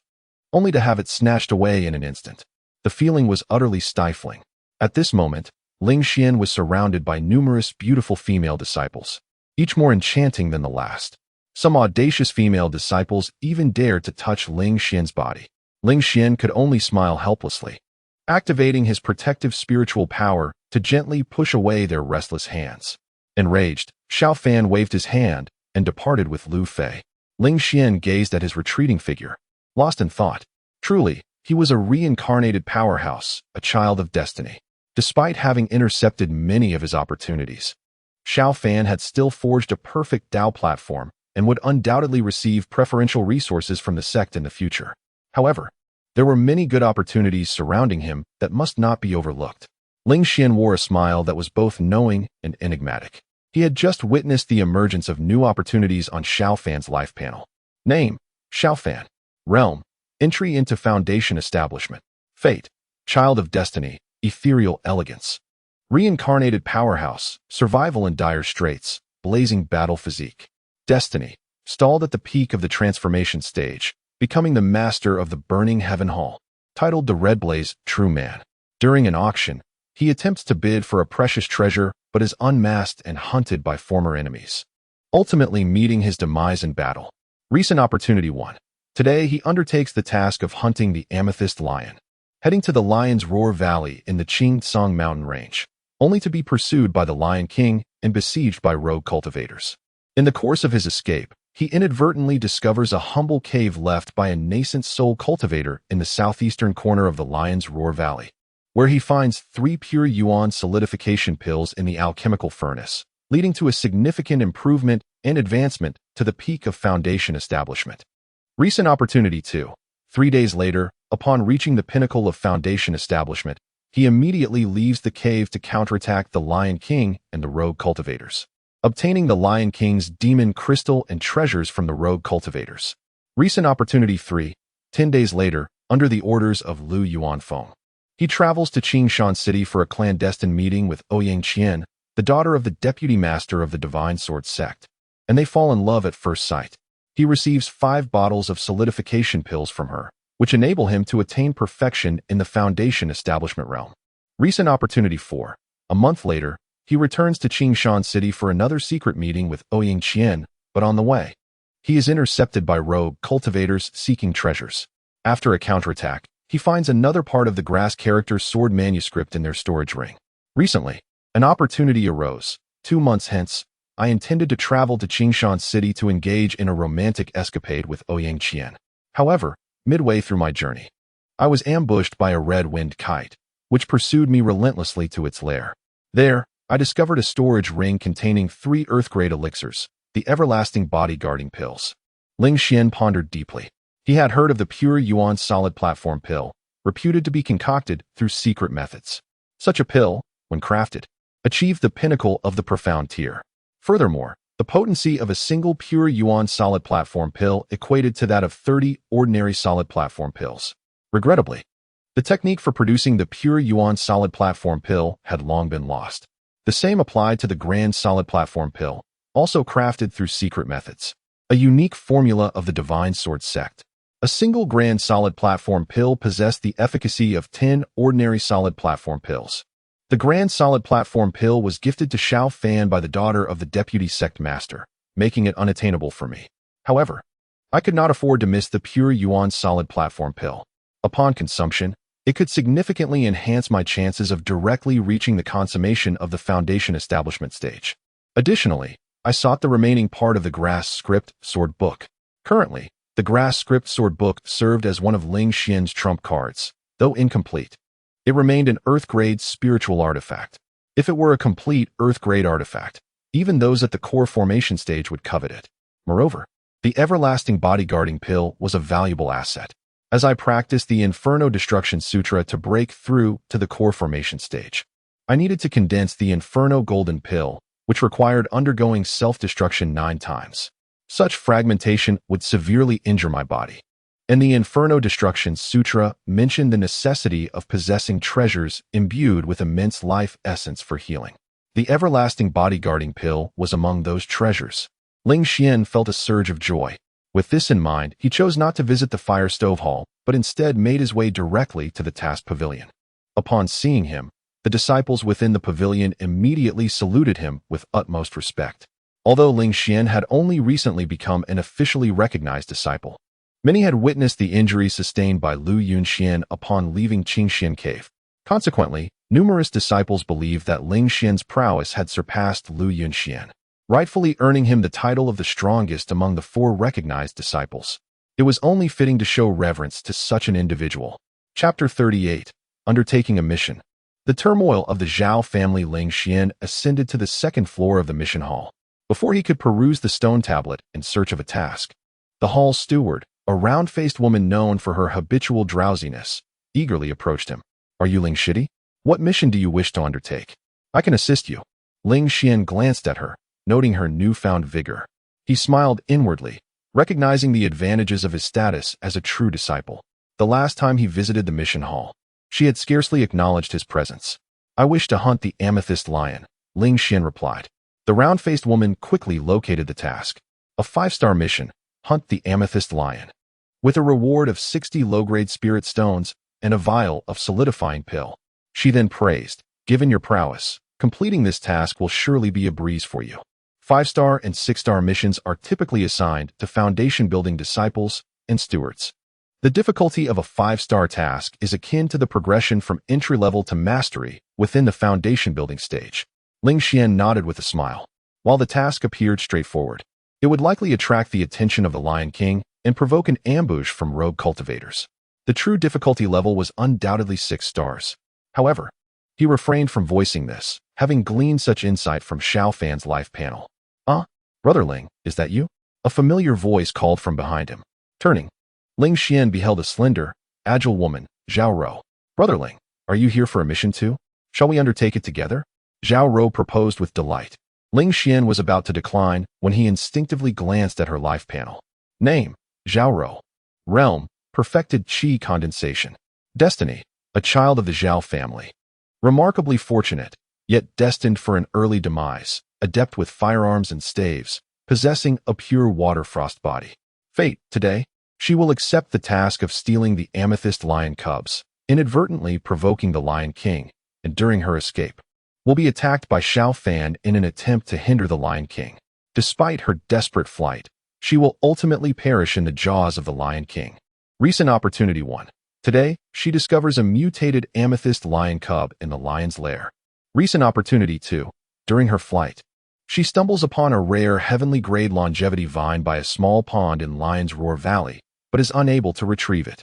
only to have it snatched away in an instant. The feeling was utterly stifling. At this moment, Ling Xian was surrounded by numerous beautiful female disciples, each more enchanting than the last. Some audacious female disciples even dared to touch Ling Xian's body. Ling Xian could only smile helplessly, activating his protective spiritual power to gently push away their restless hands. Enraged, Xiao Fan waved his hand and departed with Lu Fei. Ling Xian gazed at his retreating figure, lost in thought. Truly, he was a reincarnated powerhouse, a child of destiny. Despite having intercepted many of his opportunities, Xiao Fan had still forged a perfect Tao platform and would undoubtedly receive preferential resources from the sect in the future. However, there were many good opportunities surrounding him that must not be overlooked. Ling Xian wore a smile that was both knowing and enigmatic. He had just witnessed the emergence of new opportunities on Xiao Fan's life panel. Name: Xiao Fan. Realm: entry into foundation establishment. Fate: child of destiny, ethereal elegance. Reincarnated powerhouse, survival in dire straits, blazing battle physique. Destiny: stalled at the peak of the transformation stage, becoming the master of the burning heaven hall. Titled the Red Blaze, true man. During an auction, he attempts to bid for a precious treasure but is unmasked and hunted by former enemies, ultimately meeting his demise in battle. Recent opportunity 1. Today he undertakes the task of hunting the amethyst lion, heading to the Lion's Roar Valley in the Qingtsang mountain range, only to be pursued by the Lion King and besieged by rogue cultivators. In the course of his escape, he inadvertently discovers a humble cave left by a nascent soul cultivator in the southeastern corner of the Lion's Roar Valley, where he finds 3 pure yuan solidification pills in the alchemical furnace, leading to a significant improvement and advancement to the peak of Foundation establishment. Recent opportunity 2. 3 days later, upon reaching the pinnacle of Foundation establishment, he immediately leaves the cave to counterattack the Lion King and the rogue cultivators, obtaining the Lion King's demon crystal and treasures from the rogue cultivators. Recent opportunity 3. 10 days later, under the orders of Lu Yuanfeng, he travels to Qingshan City for a clandestine meeting with Ouyang Qian, the daughter of the deputy master of the Divine Sword sect, and they fall in love at first sight. He receives 5 bottles of solidification pills from her, which enable him to attain perfection in the Foundation establishment realm. Recent opportunity 4. A month later, he returns to Qingshan City for another secret meeting with Ouyang Qian, but on the way, he is intercepted by rogue cultivators seeking treasures. After a counterattack, he finds another part of the grass character's sword manuscript in their storage ring. Recently, an opportunity arose. 2 months hence, I intended to travel to Qingshan City to engage in a romantic escapade with Ouyang Qian. However, midway through my journey, I was ambushed by a red-winged kite, which pursued me relentlessly to its lair. There, I discovered a storage ring containing 3 earth-grade elixirs, the everlasting bodyguarding pills. Ling Xian pondered deeply. He had heard of the pure yuan solid platform pill, reputed to be concocted through secret methods. Such a pill, when crafted, achieved the pinnacle of the profound tier. Furthermore, the potency of a single pure yuan solid platform pill equated to that of 30 ordinary solid platform pills. Regrettably, the technique for producing the pure yuan solid platform pill had long been lost. The same applied to the grand solid platform pill, also crafted through secret methods. A unique formula of the Divine Sword sect. A single grand solid platform pill possessed the efficacy of 10 ordinary solid platform pills. The grand solid platform pill was gifted to Xiao Fan by the daughter of the deputy sect master, making it unattainable for me. However, I could not afford to miss the pure yuan solid platform pill. Upon consumption, it could significantly enhance my chances of directly reaching the consummation of the Foundation establishment stage. Additionally, I sought the remaining part of the grass script sword book. Currently, the grass script sword book served as one of Ling Xian's trump cards, though incomplete. It remained an Earth-grade spiritual artifact. If it were a complete Earth-grade artifact, even those at the core formation stage would covet it. Moreover, the everlasting bodyguarding pill was a valuable asset. As I practiced the Inferno Destruction Sutra to break through to the core formation stage, I needed to condense the Inferno Golden Pill, which required undergoing self-destruction 9 times. Such fragmentation would severely injure my body. And the Inferno Destruction Sutra mentioned the necessity of possessing treasures imbued with immense life essence for healing. The everlasting bodyguarding pill was among those treasures. Ling Xian felt a surge of joy. With this in mind, he chose not to visit the fire stove hall, but instead made his way directly to the task pavilion. Upon seeing him, the disciples within the pavilion immediately saluted him with utmost respect. Although Ling Xian had only recently become an officially recognized disciple, many had witnessed the injuries sustained by Lu Yunxian upon leaving Qingshan Cave. Consequently, numerous disciples believed that Ling Xian's prowess had surpassed Lu Yunxian, rightfully earning him the title of the strongest among the 4 recognized disciples. It was only fitting to show reverence to such an individual. Chapter 38. Undertaking a mission. The turmoil of the Zhao family. Ling Xian ascended to the 2nd floor of the mission hall. Before he could peruse the stone tablet in search of a task, the hall's steward, a round-faced woman known for her habitual drowsiness, eagerly approached him. Are you Ling Shidi? What mission do you wish to undertake? I can assist you. Ling Xian glanced at her, noting her newfound vigor. He smiled inwardly, recognizing the advantages of his status as a true disciple. The last time he visited the mission hall, she had scarcely acknowledged his presence. I wish to hunt the amethyst lion, Ling Xian replied. The round-faced woman quickly located the task. A 5-star mission, hunt the amethyst lion. With a reward of 60 low-grade spirit stones and a vial of solidifying pill. She then praised, given your prowess, completing this task will surely be a breeze for you. 5-star and 6-star missions are typically assigned to foundation-building disciples and stewards. The difficulty of a 5-star task is akin to the progression from entry-level to mastery within the foundation-building stage. Ling Xian nodded with a smile. While the task appeared straightforward, it would likely attract the attention of the Lion King and provoke an ambush from rogue cultivators. The true difficulty level was undoubtedly 6 stars. However, he refrained from voicing this, having gleaned such insight from Xiao Fan's life panel. "Brother Ling, is that you?" A familiar voice called from behind him. Turning, Ling Xian beheld a slender, agile woman, Zhao Rou. "Brother Ling, are you here for a mission too? Shall we undertake it together?" Zhao Rou proposed with delight. Ling Xian was about to decline when he instinctively glanced at her life panel. Name, Zhao Rou. Realm, perfected qi condensation. Destiny, a child of the Zhao family. Remarkably fortunate, yet destined for an early demise, adept with firearms and staves, possessing a pure water frost body. Fate, today, she will accept the task of stealing the amethyst lion cubs, inadvertently provoking the Lion King, and during her escape, will be attacked by Xiao Fan in an attempt to hinder the Lion King. Despite her desperate flight, she will ultimately perish in the jaws of the Lion King. Recent Opportunity 1. Today, she discovers a mutated amethyst lion cub in the lion's lair. Recent Opportunity 2. During her flight, she stumbles upon a rare heavenly-grade longevity vine by a small pond in Lion's Roar Valley, but is unable to retrieve it.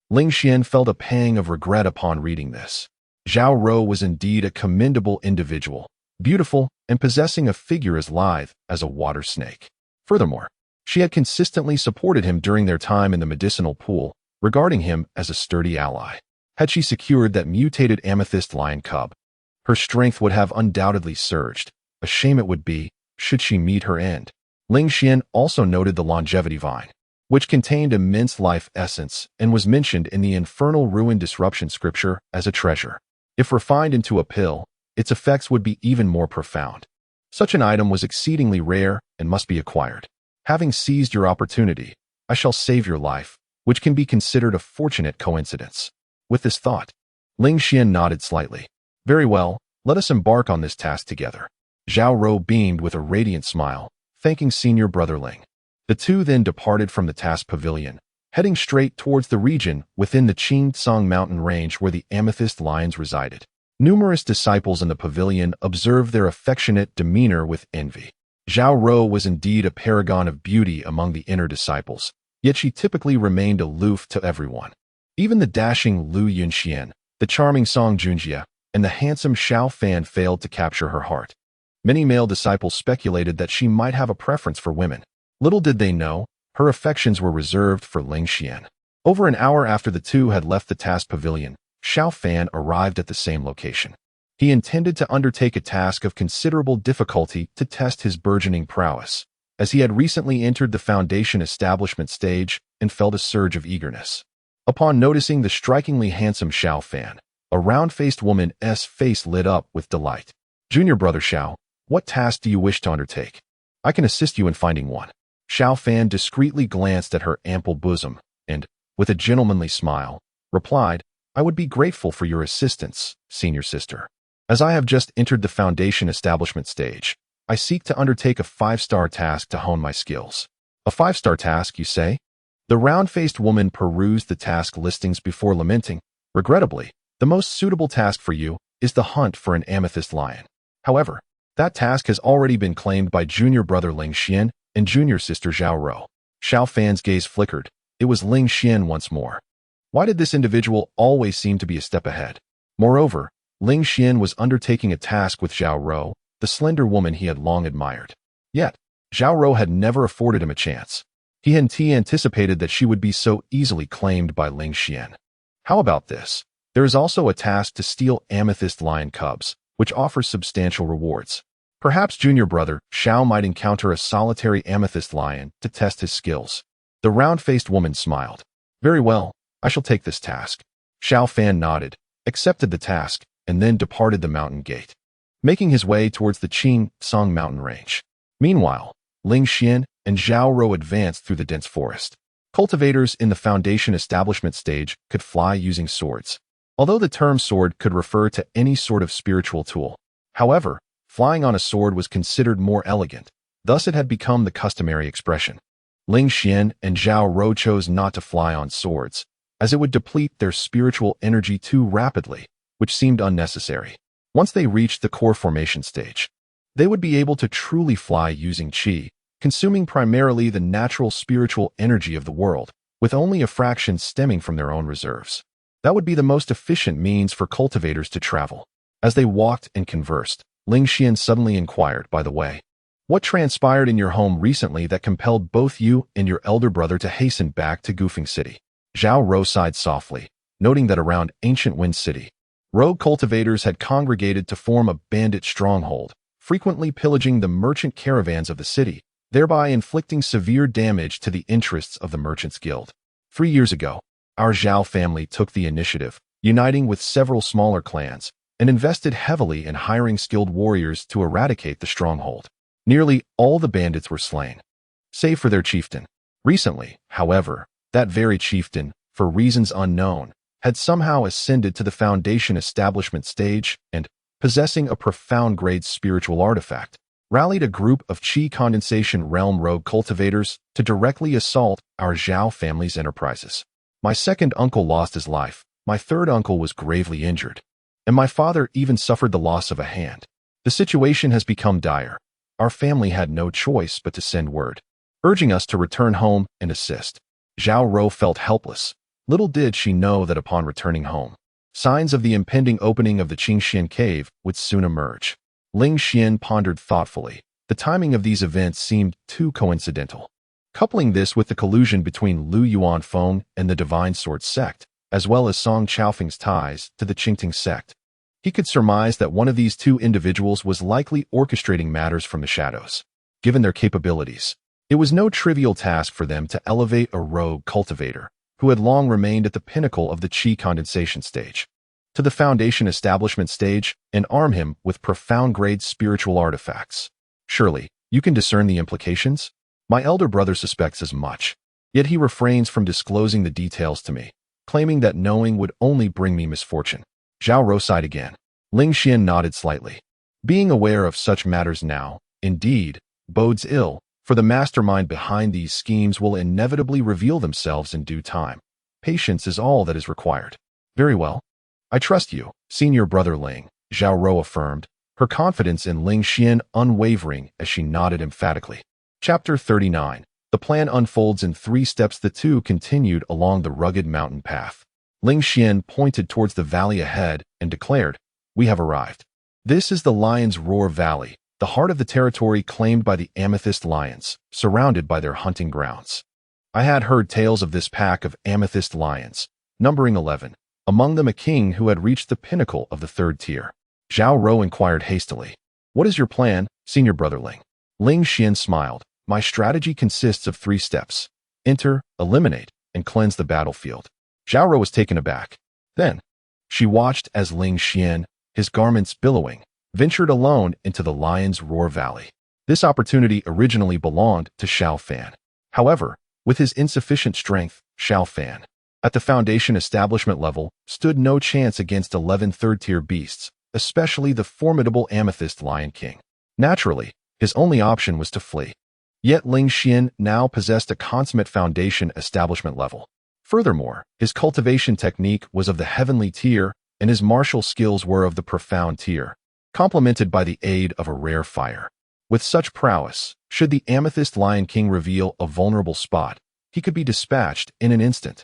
Ling Xian felt a pang of regret upon reading this. Zhao Rou was indeed a commendable individual, beautiful and possessing a figure as lithe as a water snake. Furthermore, she had consistently supported him during their time in the medicinal pool, regarding him as a sturdy ally. Had she secured that mutated amethyst lion cub, her strength would have undoubtedly surged. A shame it would be, should she meet her end. Ling Xian also noted the longevity vine, which contained immense life essence and was mentioned in the Infernal Ruin Disruption scripture as a treasure. If refined into a pill, its effects would be even more profound. Such an item was exceedingly rare and must be acquired. Having seized your opportunity, I shall save your life, which can be considered a fortunate coincidence. With this thought, Ling Xian nodded slightly. Very well, let us embark on this task together. Zhao Rou beamed with a radiant smile, thanking senior brother Ling. The two then departed from the task pavilion, heading straight towards the region within the Qingtsang mountain range where the amethyst lions resided. Numerous disciples in the pavilion observed their affectionate demeanor with envy. Zhao Rou was indeed a paragon of beauty among the inner disciples, yet she typically remained aloof to everyone. Even the dashing Lu Yunxian, the charming Song Junjie, and the handsome Xiao Fan failed to capture her heart. Many male disciples speculated that she might have a preference for women. Little did they know, her affections were reserved for Ling Xian. Over an hour after the two had left the task pavilion, Xiao Fan arrived at the same location. He intended to undertake a task of considerable difficulty to test his burgeoning prowess, as he had recently entered the foundation establishment stage and felt a surge of eagerness. Upon noticing the strikingly handsome Xiao Fan, a round-faced woman's face lit up with delight. "Junior brother Xiao, what task do you wish to undertake? I can assist you in finding one." Xiao Fan discreetly glanced at her ample bosom and, with a gentlemanly smile, replied, "I would be grateful for your assistance, senior sister. As I have just entered the foundation establishment stage, I seek to undertake a 5-star task to hone my skills." "A 5-star task, you say?" The round-faced woman perused the task listings before lamenting. "Regrettably, the most suitable task for you is the hunt for an amethyst lion. However, that task has already been claimed by junior brother Ling Xian and junior sister Zhao Rou." Xiao Fan's gaze flickered. It was Ling Xian once more. Why did this individual always seem to be a step ahead? Moreover, Ling Xian was undertaking a task with Zhao Rou, the slender woman he had long admired. Yet, Zhao Rou had never afforded him a chance. He had anticipated that she would be so easily claimed by Ling Xian. How about this? There is also a task to steal amethyst lion cubs, which offers substantial rewards. Perhaps junior brother Xiao might encounter a solitary amethyst lion to test his skills. The round-faced woman smiled. "Very well, I shall take this task." Xiao Fan nodded, accepted the task, and then departed the mountain gate, making his way towards the Qingtsang mountain range. Meanwhile, Ling Xian and Zhao Rou advanced through the dense forest. Cultivators in the foundation establishment stage could fly using swords. Although the term sword could refer to any sort of spiritual tool, however, flying on a sword was considered more elegant, thus it had become the customary expression. Ling Xian and Zhao Rou chose not to fly on swords, as it would deplete their spiritual energy too rapidly, which seemed unnecessary. Once they reached the core formation stage, they would be able to truly fly using qi, consuming primarily the natural spiritual energy of the world, with only a fraction stemming from their own reserves. That would be the most efficient means for cultivators to travel. As they walked and conversed, Ling Xian suddenly inquired, "By the way, What transpired in your home recently that compelled both you and your elder brother to hasten back to Goofing City? Zhao Rou sighed softly, noting that around ancient Wind City, rogue cultivators had congregated to form a bandit stronghold, frequently pillaging the merchant caravans of the city, thereby inflicting severe damage to the interests of the Merchants Guild. 3 years ago, our Zhao family took the initiative, uniting with several smaller clans, and invested heavily in hiring skilled warriors to eradicate the stronghold. Nearly all the bandits were slain, save for their chieftain. Recently, however, that very chieftain, for reasons unknown, had somehow ascended to the Foundation establishment stage and, possessing a profound-grade spiritual artifact, rallied a group of Qi Condensation Realm rogue cultivators to directly assault our Zhao family's enterprises. My second uncle lost his life, my third uncle was gravely injured, and my father even suffered the loss of a hand. The situation has become dire. Our family had no choice but to send word, urging us to return home and assist. Zhao Rou felt helpless. Little did she know that upon returning home, signs of the impending opening of the Qingxian cave would soon emerge. Ling Xian pondered thoughtfully. The timing of these events seemed too coincidental. Coupling this with the collusion between Lu Yuanfeng and the Divine Sword sect, as well as Song Chaofeng's ties to the Qingting sect, he could surmise that one of these two individuals was likely orchestrating matters from the shadows. Given their capabilities, it was no trivial task for them to elevate a rogue cultivator, who had long remained at the pinnacle of the Qi condensation stage, to the Foundation establishment stage and arm him with profound-grade spiritual artifacts. Surely, you can discern the implications? My elder brother suspects as much, yet he refrains from disclosing the details to me, claiming that knowing would only bring me misfortune. Zhao Rou sighed again. Ling Xian nodded slightly. Being aware of such matters now, indeed, bodes ill, for the mastermind behind these schemes will inevitably reveal themselves in due time. Patience is all that is required. Very well. I trust you, senior brother Ling, Zhao Rou affirmed, her confidence in Ling Xian unwavering as she nodded emphatically. Chapter 39. The plan unfolds in 3 steps. The two continued along the rugged mountain path. Ling Xian pointed towards the valley ahead and declared, "We have arrived. This is the Lion's Roar Valley, the heart of the territory claimed by the Amethyst Lions, surrounded by their hunting grounds." I had heard tales of this pack of Amethyst Lions, numbering 11, among them a king who had reached the pinnacle of the 3rd tier. Zhao Rou inquired hastily, "What is your plan, senior brother Ling?" Ling Xian smiled. "My strategy consists of 3 steps. Enter, eliminate, and cleanse the battlefield." Zhao Rou was taken aback. Then, she watched as Ling Xian, his garments billowing, ventured alone into the Lion's Roar Valley. This opportunity originally belonged to Xiao Fan. However, with his insufficient strength, Xiao Fan, at the Foundation establishment level, stood no chance against 11 third-tier beasts, especially the formidable Amethyst Lion King. Naturally, his only option was to flee. Yet Ling Xian now possessed a consummate Foundation establishment level. Furthermore, his cultivation technique was of the heavenly tier, and his martial skills were of the profound tier, complemented by the aid of a rare fire. With such prowess, should the Amethyst Lion King reveal a vulnerable spot, he could be dispatched in an instant.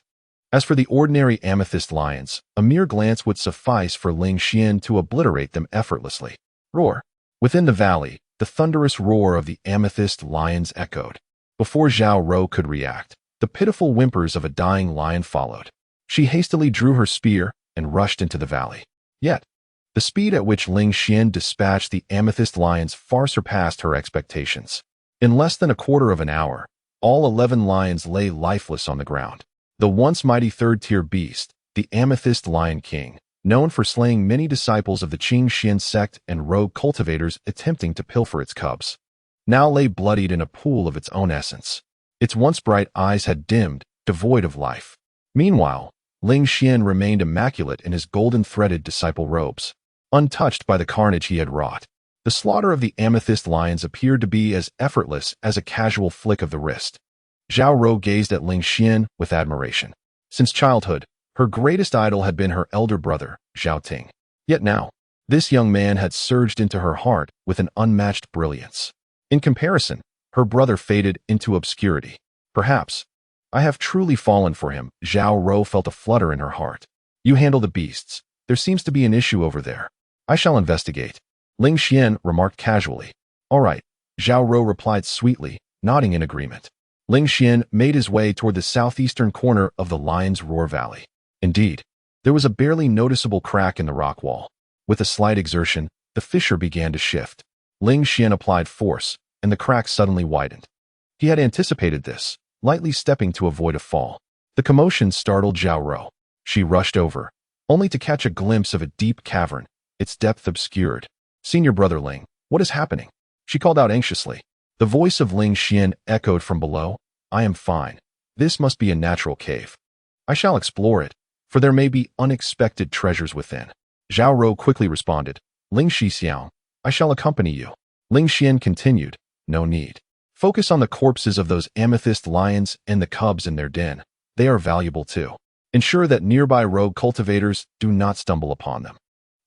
As for the ordinary Amethyst Lions, a mere glance would suffice for Ling Xian to obliterate them effortlessly. Roar! Within the valley, the thunderous roar of the Amethyst Lions echoed. Before Zhao Rou could react, the pitiful whimpers of a dying lion followed. She hastily drew her spear and rushed into the valley. Yet, the speed at which Ling Xian dispatched the Amethyst Lions far surpassed her expectations. In less than a quarter of an hour, all 11 lions lay lifeless on the ground. The once mighty 3rd-tier beast, the Amethyst Lion King, known for slaying many disciples of the Qingxian sect and rogue cultivators attempting to pilfer its cubs, now lay bloodied in a pool of its own essence. Its once bright eyes had dimmed, devoid of life. Meanwhile, Ling Xian remained immaculate in his golden-threaded disciple robes, untouched by the carnage he had wrought. The slaughter of the Amethyst Lions appeared to be as effortless as a casual flick of the wrist. Zhao Rou gazed at Ling Xian with admiration. Since childhood, her greatest idol had been her elder brother, Zhao Ting. Yet now, this young man had surged into her heart with an unmatched brilliance. In comparison, her brother faded into obscurity. Perhaps, I have truly fallen for him. Zhao Rou felt a flutter in her heart. You handle the beasts. There seems to be an issue over there. I shall investigate. Ling Xian remarked casually. All right, Zhao Rou replied sweetly, nodding in agreement. Ling Xian made his way toward the southeastern corner of the Lion's Roar Valley. Indeed, there was a barely noticeable crack in the rock wall. With a slight exertion, the fissure began to shift. Ling Xian applied force, and the crack suddenly widened. He had anticipated this, lightly stepping to avoid a fall. The commotion startled Zhao Rou. She rushed over, only to catch a glimpse of a deep cavern, its depth obscured. "Senior brother Ling, what is happening?" she called out anxiously. The voice of Ling Xian echoed from below. "I am fine. This must be a natural cave. I shall explore it, for there may be unexpected treasures within." Zhao Rou quickly responded, "Ling Xixiang, I shall accompany you." Ling Xian continued, "No need. Focus on the corpses of those amethyst lions and the cubs in their den. They are valuable too. Ensure that nearby rogue cultivators do not stumble upon them."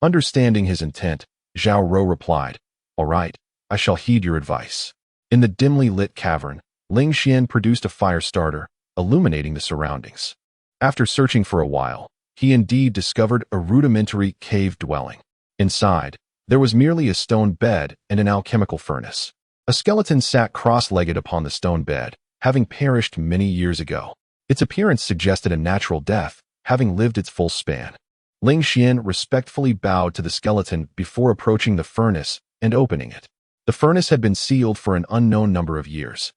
Understanding his intent, Zhao Rou replied, "All right, I shall heed your advice." In the dimly lit cavern, Ling Xian produced a fire starter, illuminating the surroundings. After searching for a while, he indeed discovered a rudimentary cave dwelling. Inside, there was merely a stone bed and an alchemical furnace. A skeleton sat cross-legged upon the stone bed, having perished many years ago. Its appearance suggested a natural death, having lived its full span. Ling Xian respectfully bowed to the skeleton before approaching the furnace and opening it. The furnace had been sealed for an unknown number of years,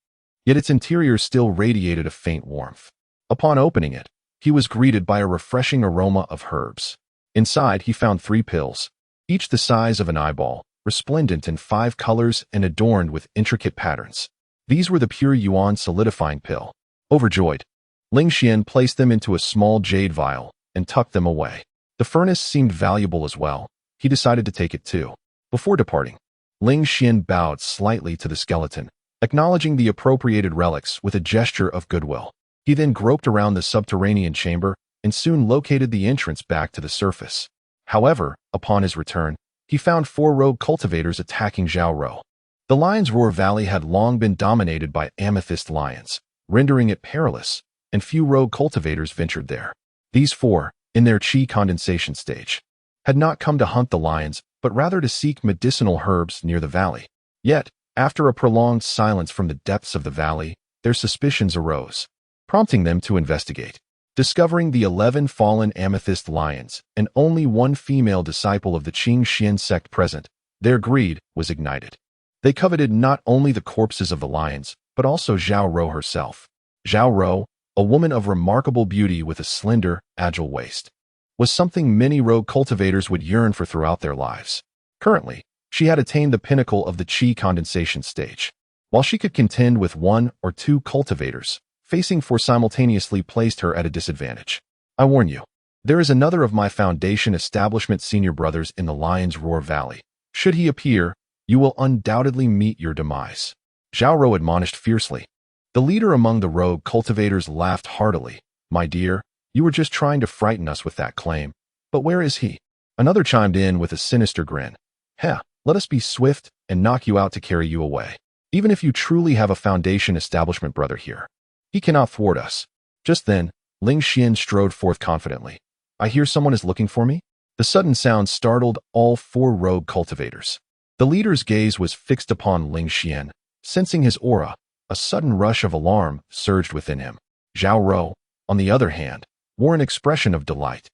yet its interior still radiated a faint warmth. Upon opening it, he was greeted by a refreshing aroma of herbs. Inside, he found 3 pills, each the size of an eyeball, resplendent in 5 colors and adorned with intricate patterns. These were the pure yuan solidifying pill. Overjoyed, Ling Xian placed them into a small jade vial and tucked them away. The furnace seemed valuable as well. He decided to take it too. Before departing, Ling Xian bowed slightly to the skeleton, acknowledging the appropriated relics with a gesture of goodwill. He then groped around the subterranean chamber and soon located the entrance back to the surface. However, upon his return, he found 4 rogue cultivators attacking Zhao Rou. The Lion's Roar Valley had long been dominated by amethyst lions, rendering it perilous, and few rogue cultivators ventured there. These 4, in their chi condensation stage, had not come to hunt the lions, but rather to seek medicinal herbs near the valley. Yet, after a prolonged silence from the depths of the valley, their suspicions arose, prompting them to investigate. Discovering the 11 fallen amethyst lions and only 1 female disciple of the Qingxian sect present, their greed was ignited. They coveted not only the corpses of the lions, but also Zhao Rou herself. Zhao Rou, a woman of remarkable beauty with a slender, agile waist, was something many rogue cultivators would yearn for throughout their lives. Currently, she had attained the pinnacle of the chi condensation stage. While she could contend with 1 or 2 cultivators, facing 4 simultaneously placed her at a disadvantage. I warn you, there is another of my foundation establishment senior brothers in the Lion's Roar Valley. Should he appear, you will undoubtedly meet your demise." Zhao Rou admonished fiercely. The leader among the rogue cultivators laughed heartily. "My dear, you were just trying to frighten us with that claim. But where is he?" Another chimed in with a sinister grin. "Heh, let us be swift and knock you out to carry you away. Even if you truly have a foundation establishment brother here, he cannot thwart us." Just then, Ling Xian strode forth confidently. "I hear someone is looking for me." The sudden sound startled all 4 rogue cultivators. The leader's gaze was fixed upon Ling Xian. Sensing his aura, a sudden rush of alarm surged within him. Zhao Rou, on the other hand, wore an expression of delight.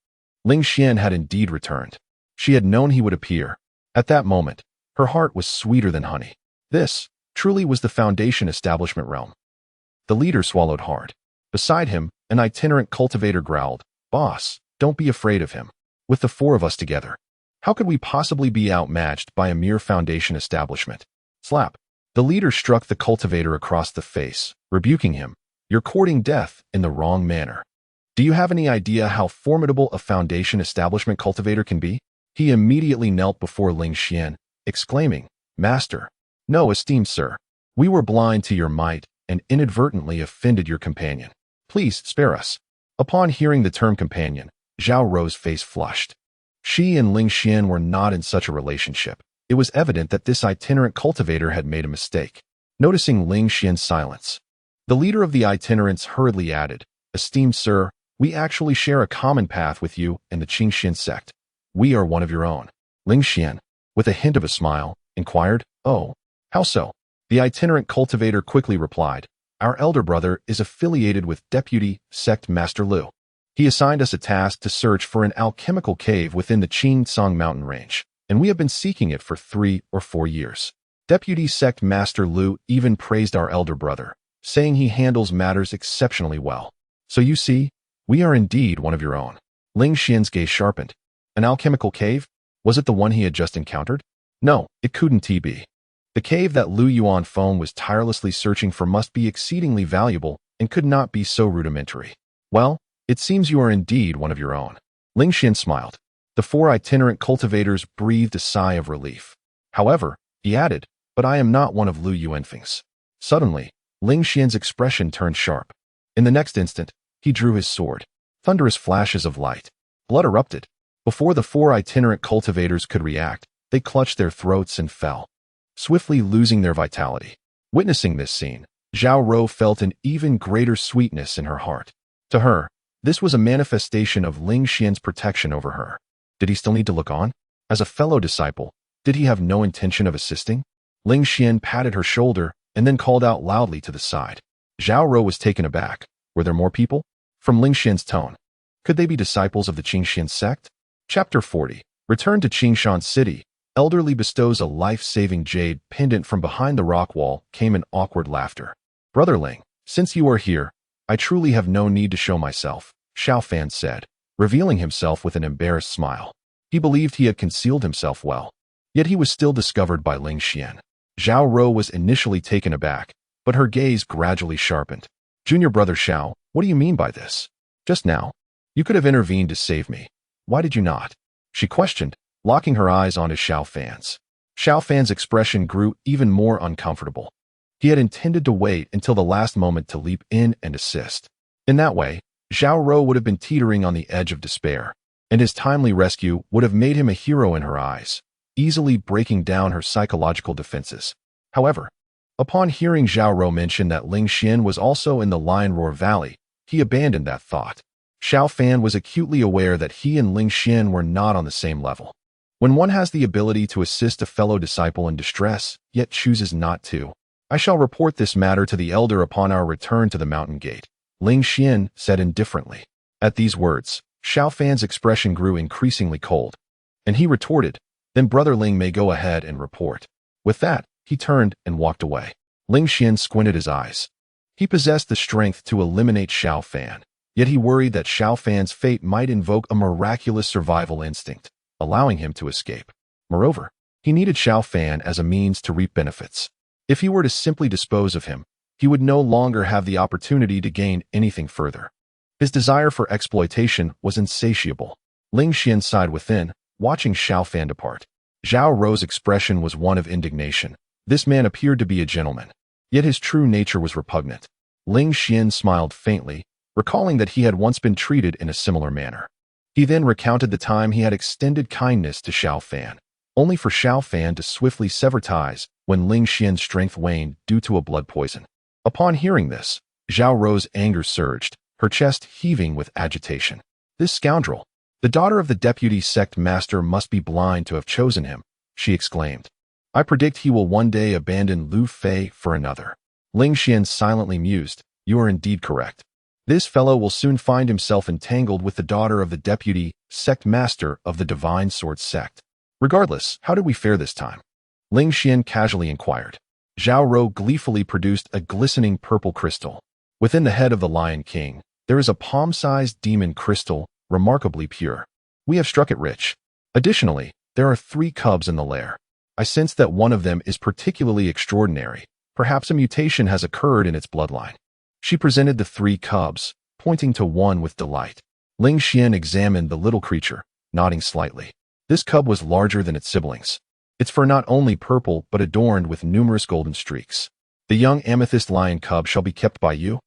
Ling Xian had indeed returned. She had known he would appear. At that moment, her heart was sweeter than honey. This, truly, was the foundation establishment realm. The leader swallowed hard. Beside him, an itinerant cultivator growled, "Boss, don't be afraid of him. With the 4 of us together, how could we possibly be outmatched by a mere foundation establishment?" Slap. The leader struck the cultivator across the face, rebuking him. "You're courting death in the wrong manner. Do you have any idea how formidable a foundation establishment cultivator can be?" He immediately knelt before Ling Xian, exclaiming, "Master, no, esteemed sir. We were blind to your might and inadvertently offended your companion. Please spare us." Upon hearing the term companion, Zhao Rou's face flushed. She and Ling Xian were not in such a relationship. It was evident that this itinerant cultivator had made a mistake. Noticing Ling Xian's silence, the leader of the itinerants hurriedly added, "Esteemed sir, we actually share a common path with you and the Qingxian sect. We are one of your own." Ling Xian, with a hint of a smile, inquired, "Oh, how so?" The itinerant cultivator quickly replied, "Our elder brother is affiliated with Deputy Sect Master Lu. He assigned us a task to search for an alchemical cave within the Qing mountain range, and we have been seeking it for 3 or 4 years." Deputy Sect Master Lu even praised our elder brother, saying he handles matters exceptionally well. "So you see, we are indeed one of your own." Ling Xian's gaze sharpened. An alchemical cave? Was it the one he had just encountered? No, it couldn't be. The cave that Lu Yuanfeng was tirelessly searching for must be exceedingly valuable and could not be so rudimentary. "Well, it seems you are indeed one of your own." Ling Xian smiled. The 4 itinerant cultivators breathed a sigh of relief. "However," he added, "but I am not one of Lu Yuanfeng's." Suddenly, Ling Xian's expression turned sharp. In the next instant, he drew his sword. Thunderous flashes of light. Blood erupted. Before the 4 itinerant cultivators could react, they clutched their throats and fell, swiftly losing their vitality. Witnessing this scene, Zhao Rou felt an even greater sweetness in her heart. To her, this was a manifestation of Ling Xian's protection over her. Did he still need to look on? As a fellow disciple, did he have no intention of assisting? Ling Xian patted her shoulder and then called out loudly to the side. Zhao Rou was taken aback. Were there more people? From Ling Xian's tone, could they be disciples of the Qingxian sect? Chapter 40. Return to Qingshan City. Elderly bestows a life-saving jade pendant from behind the rock wall. Came in awkward laughter. "Brother Ling, since you are here, I truly have no need to show myself," Xiao Fan said, revealing himself with an embarrassed smile. He believed he had concealed himself well, yet he was still discovered by Ling Xian. Zhao Rou was initially taken aback, but her gaze gradually sharpened. "Junior brother Xiao, what do you mean by this? Just now, you could have intervened to save me. Why did you not?" she questioned, locking her eyes onto Xiao Fan's. Xiao Fan's expression grew even more uncomfortable. He had intended to wait until the last moment to leap in and assist. In that way, Zhao Rou would have been teetering on the edge of despair, and his timely rescue would have made him a hero in her eyes, easily breaking down her psychological defenses. However, upon hearing Zhao Rou mention that Ling Xian was also in the Lion Roar Valley, he abandoned that thought. Xiao Fan was acutely aware that he and Ling Xian were not on the same level. When one has the ability to assist a fellow disciple in distress, yet chooses not to, "I shall report this matter to the elder upon our return to the mountain gate," Ling Xian said indifferently. At these words, Xiao Fan's expression grew increasingly cold, and he retorted, "Then Brother Ling may go ahead and report." With that, he turned and walked away. Ling Xian squinted his eyes. He possessed the strength to eliminate Xiao Fan, yet he worried that Xiao Fan's fate might invoke a miraculous survival instinct, allowing him to escape. Moreover, he needed Xiao Fan as a means to reap benefits. If he were to simply dispose of him, he would no longer have the opportunity to gain anything further. His desire for exploitation was insatiable. Ling Xian sighed within, watching Xiao Fan depart. Zhao Rou's expression was one of indignation. This man appeared to be a gentleman, yet his true nature was repugnant. Ling Xian smiled faintly, recalling that he had once been treated in a similar manner. He then recounted the time he had extended kindness to Xiao Fan, only for Xiao Fan to swiftly sever ties when Ling Xian's strength waned due to a blood poison. Upon hearing this, Zhao Rou's anger surged, her chest heaving with agitation. "This scoundrel, the daughter of the deputy sect master, must be blind to have chosen him," she exclaimed. "I predict he will one day abandon Lu Fei for another." Ling Xian silently mused, "You are indeed correct. This fellow will soon find himself entangled with the daughter of the deputy sect master of the divine sword sect. Regardless, how did we fare this time?" Ling Xian casually inquired. Zhao Rou gleefully produced a glistening purple crystal. Within the head of the Lion King, there is a palm-sized demon crystal, remarkably pure. We have struck it rich. Additionally, there are 3 cubs in the lair. I sense that one of them is particularly extraordinary. Perhaps a mutation has occurred in its bloodline. She presented the 3 cubs, pointing to one with delight. Ling Xian examined the little creature, nodding slightly. This cub was larger than its siblings. Its fur not only purple but adorned with numerous golden streaks. "The young amethyst lion cub shall be kept by you?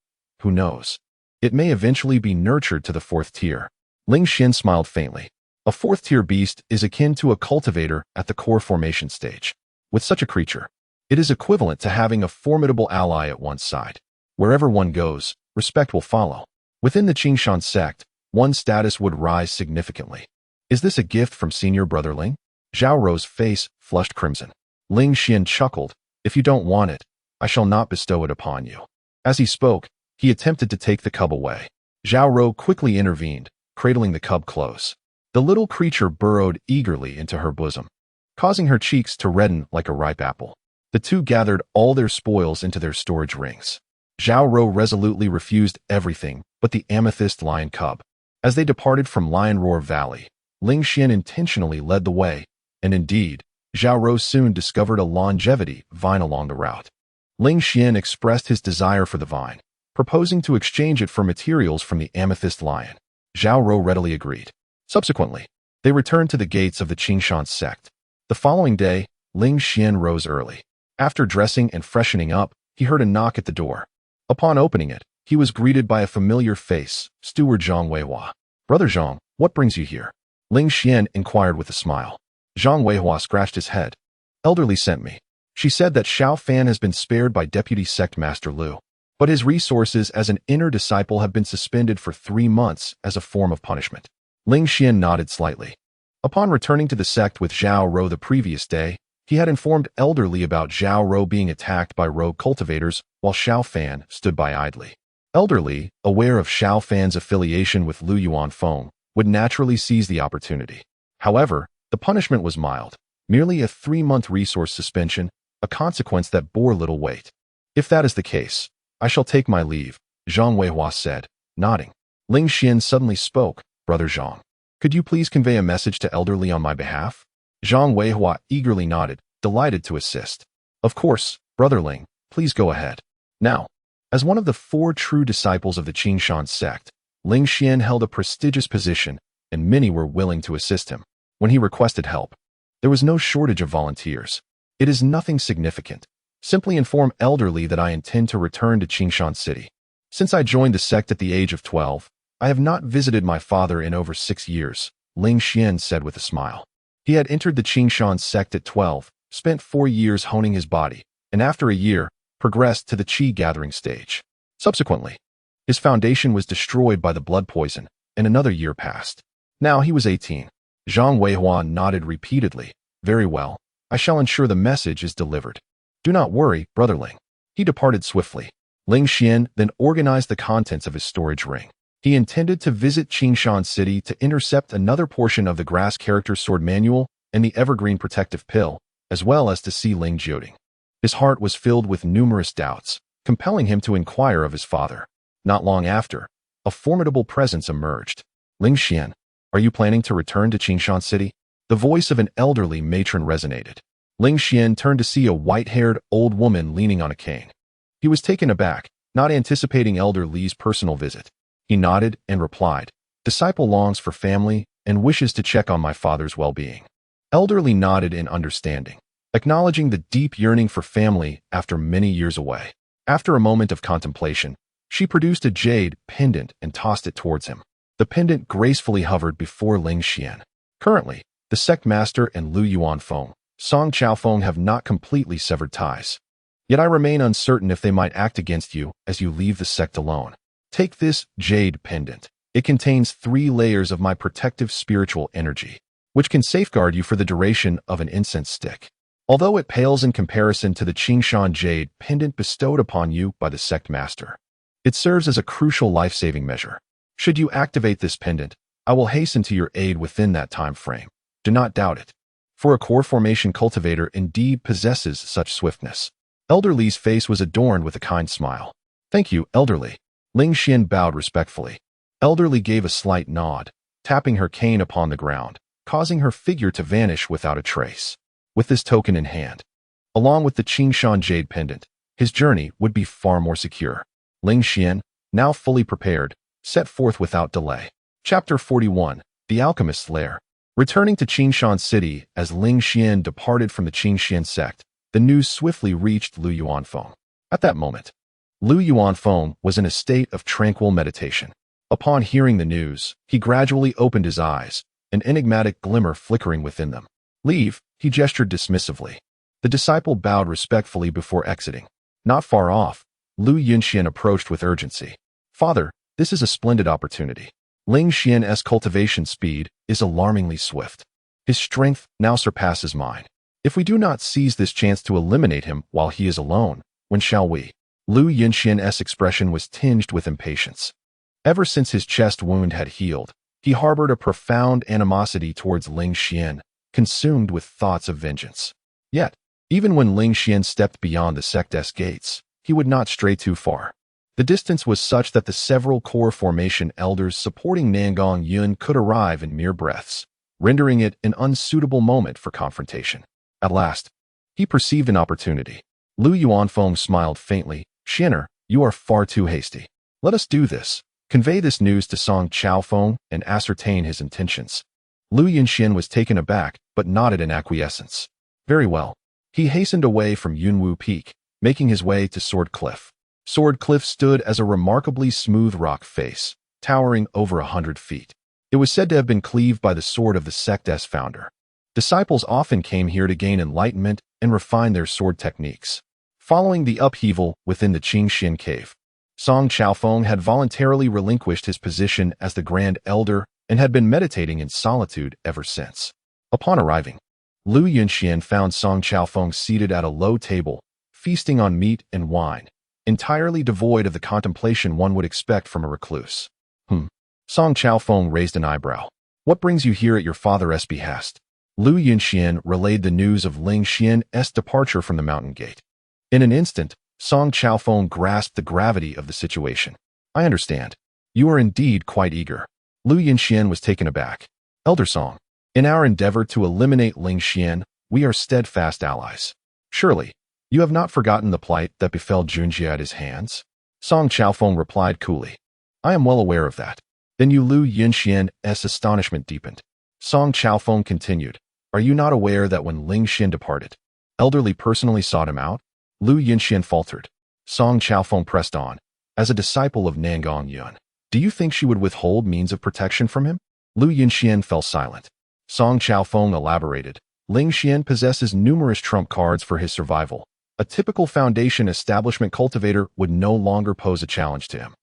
Who knows? It may eventually be nurtured to the 4th tier." Ling Xian smiled faintly. A 4th-tier beast is akin to a cultivator at the core formation stage. With such a creature, it is equivalent to having a formidable ally at one's side. Wherever one goes, respect will follow. Within the Qingshan sect, one's status would rise significantly. "Is this a gift from Senior Brother Ling?" Zhao Rou's face flushed crimson. Ling Xian chuckled. "If you don't want it, I shall not bestow it upon you." As he spoke, he attempted to take the cub away. Zhao Rou quickly intervened, cradling the cub close. The little creature burrowed eagerly into her bosom, causing her cheeks to redden like a ripe apple. The two gathered all their spoils into their storage rings. Zhao Rou resolutely refused everything but the amethyst lion cub. As they departed from Lion Roar Valley, Ling Xian intentionally led the way, and indeed, Zhao Rou soon discovered a longevity vine along the route. Ling Xian expressed his desire for the vine, proposing to exchange it for materials from the amethyst lion. Zhao Rou readily agreed. Subsequently, they returned to the gates of the Qingshan sect. The following day, Ling Xian rose early. After dressing and freshening up, he heard a knock at the door. Upon opening it, he was greeted by a familiar face, Steward Zhang Weihua. "Brother Zhang, what brings you here?" Ling Xian inquired with a smile. Zhang Weihua scratched his head. "Elderly sent me. She said that Xiao Fan has been spared by Deputy Sect Master Lu, but his resources as an inner disciple have been suspended for 3 months as a form of punishment." Ling Xian nodded slightly. Upon returning to the sect with Zhao Rou the previous day, he had informed Elderly about Zhao Rou being attacked by rogue cultivators while Xiao Fan stood by idly. Elderly, aware of Xiao Fan's affiliation with Lu Yuanfeng, would naturally seize the opportunity. However, the punishment was mild, merely a 3-month resource suspension, a consequence that bore little weight. "If that is the case, I shall take my leave," Zhang Weihua said, nodding. Ling Xian suddenly spoke. "Brother Zhang, could you please convey a message to Elderly on my behalf?" Zhang Weihua eagerly nodded, delighted to assist. "Of course, Brother Ling, please go ahead." Now, as one of the 4 true disciples of the Qingshan sect, Ling Xian held a prestigious position, and many were willing to assist him. When he requested help, there was no shortage of volunteers. "It is nothing significant. Simply inform Elderly that I intend to return to Qingshan City. Since I joined the sect at the age of 12, I have not visited my father in over 6 years," Ling Xian said with a smile. He had entered the Qingshan sect at 12, spent 4 years honing his body, and after a year, progressed to the qi gathering stage. Subsequently, his foundation was destroyed by the blood poison, and another year passed. Now he was 18. Zhang Weihua nodded repeatedly. "Very well. I shall ensure the message is delivered. Do not worry, Brother Ling." He departed swiftly. Ling Xian then organized the contents of his storage ring. He intended to visit Qingshan City to intercept another portion of the Grass Character Sword Manual and the Evergreen Protective Pill, as well as to see Ling Jioding. His heart was filled with numerous doubts, compelling him to inquire of his father. Not long after, a formidable presence emerged. "Ling Xian, are you planning to return to Qingshan City?" The voice of an elderly matron resonated. Ling Xian turned to see a white-haired old woman leaning on a cane. He was taken aback, not anticipating Elder Li's personal visit. He nodded and replied, "Disciple longs for family and wishes to check on my father's well-being." Elderly nodded in understanding, acknowledging the deep yearning for family after many years away. After a moment of contemplation, she produced a jade pendant and tossed it towards him. The pendant gracefully hovered before Ling Xian. "Currently, the sect master and Lu Yuanfeng, Song Chaofeng have not completely severed ties. Yet I remain uncertain if they might act against you as you leave the sect alone. Take this jade pendant. It contains 3 layers of my protective spiritual energy, which can safeguard you for the duration of an incense stick. Although it pales in comparison to the Qingshan jade pendant bestowed upon you by the sect master, it serves as a crucial life-saving measure. Should you activate this pendant, I will hasten to your aid within that time frame. Do not doubt it. For a core formation cultivator indeed possesses such swiftness." Elderly's face was adorned with a kind smile. "Thank you, Elderly." Ling Xian bowed respectfully. Elderly gave a slight nod, tapping her cane upon the ground, causing her figure to vanish without a trace. With this token in hand, along with the Qingshan jade pendant, his journey would be far more secure. Ling Xian, now fully prepared, set forth without delay. Chapter 41, The Alchemist's Lair. Returning to Qingshan City as Ling Xian departed from the Qingshan sect, the news swiftly reached Lu Yuanfeng. At that moment, Lu Yuanfeng was in a state of tranquil meditation. Upon hearing the news, he gradually opened his eyes, an enigmatic glimmer flickering within them. "Leave," he gestured dismissively. The disciple bowed respectfully before exiting. Not far off, Lu Yunxian approached with urgency. "Father, this is a splendid opportunity. Ling Xian's cultivation speed is alarmingly swift. His strength now surpasses mine. If we do not seize this chance to eliminate him while he is alone, When shall we? Lu Yinxian's expression was tinged with impatience. Ever since his chest wound had healed, he harbored a profound animosity towards Ling Xian, consumed with thoughts of vengeance. Yet, even when Ling Xian stepped beyond the sect's gates, he would not stray too far. The distance was such that the several core formation elders supporting Nangong Yun could arrive in mere breaths, rendering it an unsuitable moment for confrontation. At last, he perceived an opportunity. Lu Yuanfeng smiled faintly. Xianer, you are far too hasty. Let us do this. Convey this news to Song Chaofeng and ascertain his intentions. Lu Yinxian was taken aback, but nodded in acquiescence. Very well. He hastened away from Yunwu Peak, making his way to Sword Cliff. Sword Cliff stood as a remarkably smooth rock face, towering over 100 feet. It was said to have been cleaved by the sword of the sect's founder. Disciples often came here to gain enlightenment and refine their sword techniques. Following the upheaval within the Qingxian cave, Song Chaofeng had voluntarily relinquished his position as the Grand Elder and had been meditating in solitude ever since. Upon arriving, Lu Yunxian found Song Chaofeng seated at a low table, feasting on meat and wine, entirely devoid of the contemplation one would expect from a recluse. Song Chaofeng raised an eyebrow. What brings you here at your father's behest? Lu Yunxian relayed the news of Ling Xian's departure from the mountain gate. In an instant, Song Chaofeng grasped the gravity of the situation. I understand. You are indeed quite eager. Lu Yunxian was taken aback. Elder Song, in our endeavor to eliminate Ling Xian, we are steadfast allies. Surely, you have not forgotten the plight that befell Junjie at his hands? Song Chaofeng replied coolly. I am well aware of that. Then Lu Yunxian's astonishment deepened. Song Chaofeng continued. Are you not aware that when Ling Xian departed, Elderly personally sought him out? Lu Yunxian faltered. Song Chaofeng pressed on. As a disciple of Nangong Yun, do you think she would withhold means of protection from him? Lu Yunxian fell silent. Song Chaofeng elaborated. Ling Xian possesses numerous trump cards for his survival. A typical foundation establishment cultivator would no longer pose a challenge to him.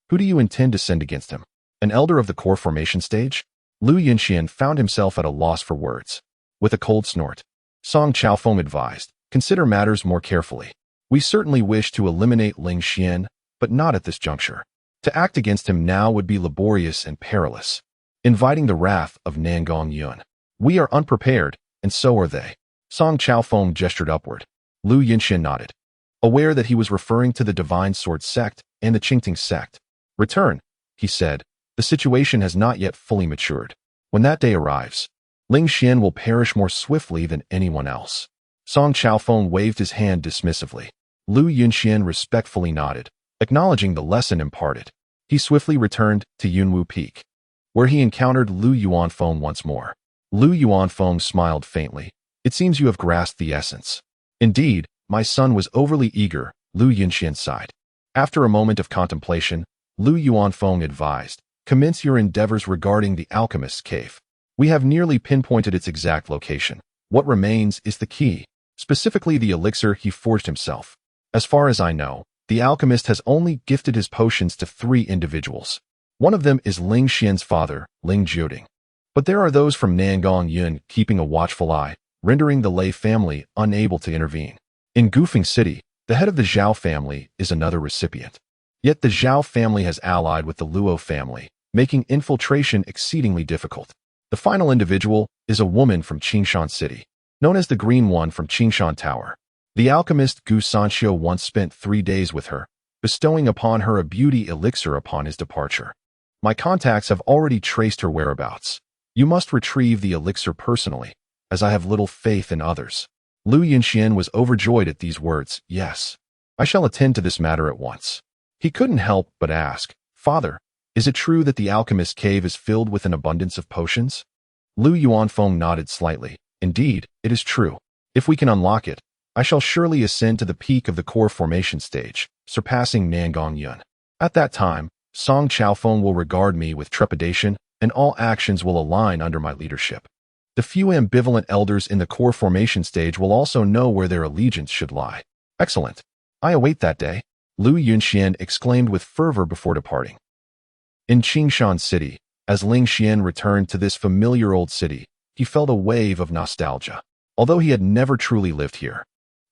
Who do you intend to send against him? An elder of the core formation stage? Lu Yunxian found himself at a loss for words. With a cold snort, Song Chaofeng advised, consider matters more carefully. We certainly wish to eliminate Ling Xian, but not at this juncture. To act against him now would be laborious and perilous, inviting the wrath of Nangong Yun. We are unprepared, and so are they. Song Chaofeng gestured upward. Lu Yunxian nodded, aware that he was referring to the Divine Sword sect and the Qingting sect. Return, he said. The situation has not yet fully matured. When that day arrives, Ling Xian will perish more swiftly than anyone else. Song Chaofeng waved his hand dismissively. Lu Yunxian respectfully nodded, acknowledging the lesson imparted. He swiftly returned to Yunwu Peak, where he encountered Lu Yuanfeng once more. Lu Yuanfeng smiled faintly. It seems you have grasped the essence. Indeed, my son was overly eager, Lu Yunxian sighed. After a moment of contemplation, Lu Yuanfeng advised, commence your endeavors regarding the alchemist's cave. We have nearly pinpointed its exact location. What remains is the key, specifically the elixir he forged himself. As far as I know, the alchemist has only gifted his potions to 3 individuals. One of them is Ling Xian's father, Ling Jiuding. But there are those from Nangong Yun keeping a watchful eye, rendering the Lei family unable to intervene. In Gufeng City, the head of the Zhao family is another recipient. Yet the Zhao family has allied with the Luo family, making infiltration exceedingly difficult. The final individual is a woman from Qingshan City, known as the Green One from Qingshan Tower. The alchemist Gu Sanxiu once spent 3 days with her, bestowing upon her a beauty elixir upon his departure. My contacts have already traced her whereabouts. You must retrieve the elixir personally, as I have little faith in others. Lu Yunxian was overjoyed at these words. Yes, I shall attend to this matter at once. He couldn't help but ask, Father, is it true that the alchemist's cave is filled with an abundance of potions? Lu Yuanfeng nodded slightly. Indeed, it is true. If we can unlock it, I shall surely ascend to the peak of the core formation stage, surpassing Nangong Yun. At that time, Song Chaofeng will regard me with trepidation, and all actions will align under my leadership. The few ambivalent elders in the core formation stage will also know where their allegiance should lie. Excellent. I await that day, Lu Yunxian exclaimed with fervor before departing. In Qingshan City, as Ling Xian returned to this familiar old city, he felt a wave of nostalgia, although he had never truly lived here.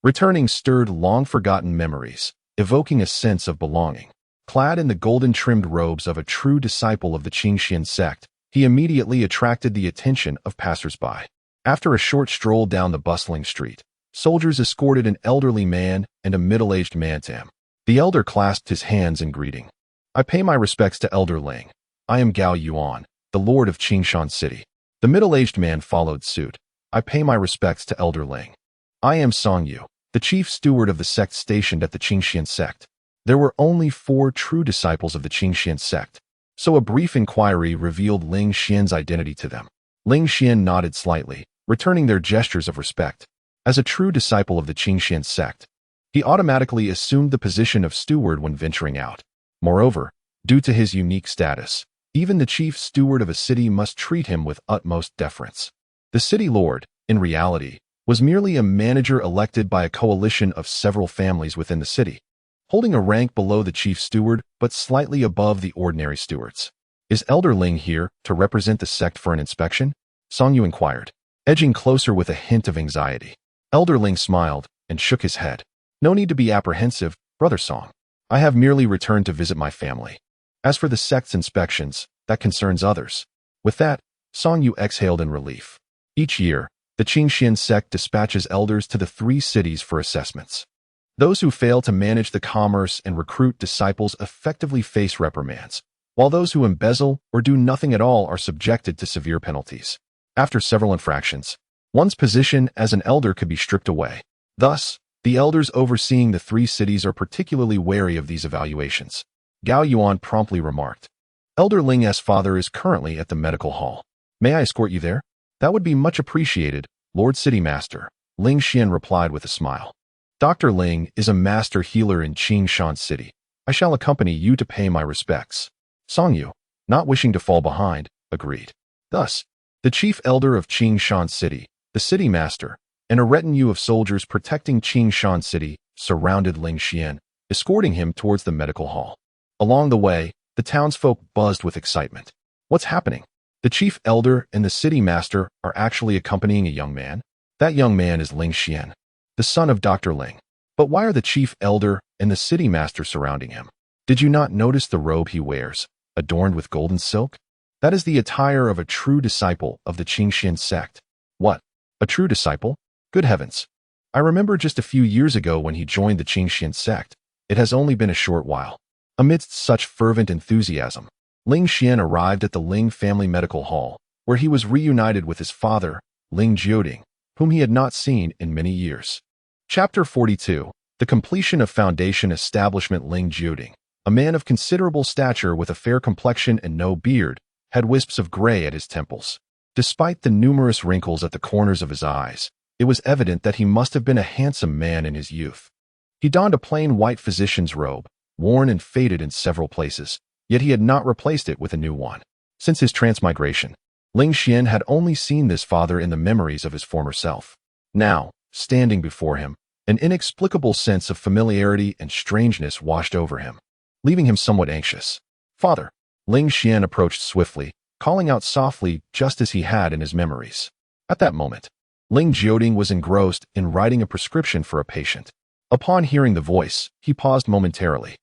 Returning stirred long-forgotten memories, evoking a sense of belonging. Clad in the golden-trimmed robes of a true disciple of the Qingxian sect, he immediately attracted the attention of passers-by. After a short stroll down the bustling street, soldiers escorted an elderly man and a middle-aged man to him. The elder clasped his hands in greeting. "I pay my respects to Elder Ling. I am Gao Yuan, the lord of Qingshan City." The middle-aged man followed suit. "I pay my respects to Elder Ling. I am Song Yu, the chief steward of the sect stationed at the Qingxian sect." There were only 4 true disciples of the Qingxian sect, so a brief inquiry revealed Ling Xian's identity to them. Ling Xian nodded slightly, returning their gestures of respect. As a true disciple of the Qingxian sect, he automatically assumed the position of steward when venturing out. Moreover, due to his unique status, even the chief steward of a city must treat him with utmost deference. The city lord, in reality, was merely a manager elected by a coalition of several families within the city, holding a rank below the chief steward but slightly above the ordinary stewards. "Is Elder Ling here to represent the sect for an inspection?" Song Yu inquired, edging closer with a hint of anxiety. Elder Ling smiled and shook his head. "No need to be apprehensive, Brother Song. I have merely returned to visit my family. As for the sect's inspections, that concerns others." With that, Song Yu exhaled in relief. Each year, the Qingxian sect dispatches elders to the 3 cities for assessments. Those who fail to manage the commerce and recruit disciples effectively face reprimands, while those who embezzle or do nothing at all are subjected to severe penalties. After several infractions, one's position as an elder could be stripped away. Thus, the elders overseeing the 3 cities are particularly wary of these evaluations. Gao Yuan promptly remarked, "Elder Ling's father is currently at the medical hall. May I escort you there?" "That would be much appreciated, Lord City Master," Ling Xian replied with a smile. "Dr. Ling is a master healer in Qingshan City. I shall accompany you to pay my respects." Song Yu, not wishing to fall behind, agreed. Thus, the chief elder of Qingshan City, the city master, and a retinue of soldiers protecting Qingshan City surrounded Ling Xian, escorting him towards the medical hall. Along the way, the townsfolk buzzed with excitement. "What's happening? The chief elder and the city master are actually accompanying a young man? That young man is Ling Xian, the son of Dr. Ling. But why are the chief elder and the city master surrounding him? Did you not notice the robe he wears, adorned with golden silk? That is the attire of a true disciple of the Qingxian sect." "What? A true disciple? Good heavens! I remember just a few years ago when he joined the Qingxian sect. It has only been a short while." Amidst such fervent enthusiasm, Ling Xian arrived at the Ling family medical hall, where he was reunited with his father, Ling Jioding, whom he had not seen in many years. Chapter 42. The completion of foundation establishment. Ling Jioding, a man of considerable stature with a fair complexion and no beard, had wisps of gray at his temples. Despite the numerous wrinkles at the corners of his eyes, it was evident that he must have been a handsome man in his youth. He donned a plain white physician's robe, worn and faded in several places, yet he had not replaced it with a new one. Since his transmigration, Ling Xian had only seen this father in the memories of his former self. Now, standing before him, an inexplicable sense of familiarity and strangeness washed over him, leaving him somewhat anxious. "Father!" Ling Xian approached swiftly, calling out softly just as he had in his memories. At that moment, Ling Jioding was engrossed in writing a prescription for a patient. Upon hearing the voice, he paused momentarily.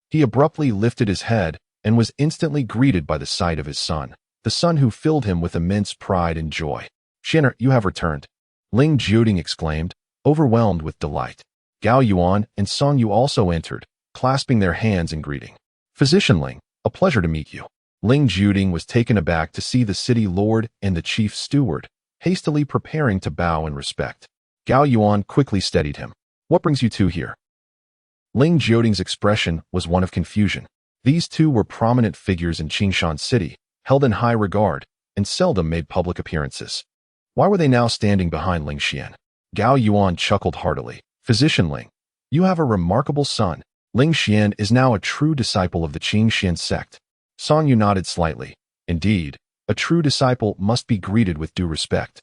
He abruptly lifted his head and was instantly greeted by the sight of his son, the son who filled him with immense pride and joy. "Xianer, you have returned," Ling Jioding exclaimed, overwhelmed with delight. Gao Yuan and Song Yu also entered, clasping their hands in greeting. "Physician Ling, a pleasure to meet you." Ling Jioding was taken aback to see the city lord and the chief steward, hastily preparing to bow in respect. Gao Yuan quickly steadied him. "What brings you two here?" Ling Jioding's expression was one of confusion. These two were prominent figures in Qingshan City, held in high regard, and seldom made public appearances. Why were they now standing behind Ling Xian? Gao Yuan chuckled heartily. "Physician Ling, you have a remarkable son. Ling Xian is now a true disciple of the Qingxian sect." Song Yu nodded slightly. "Indeed, a true disciple must be greeted with due respect.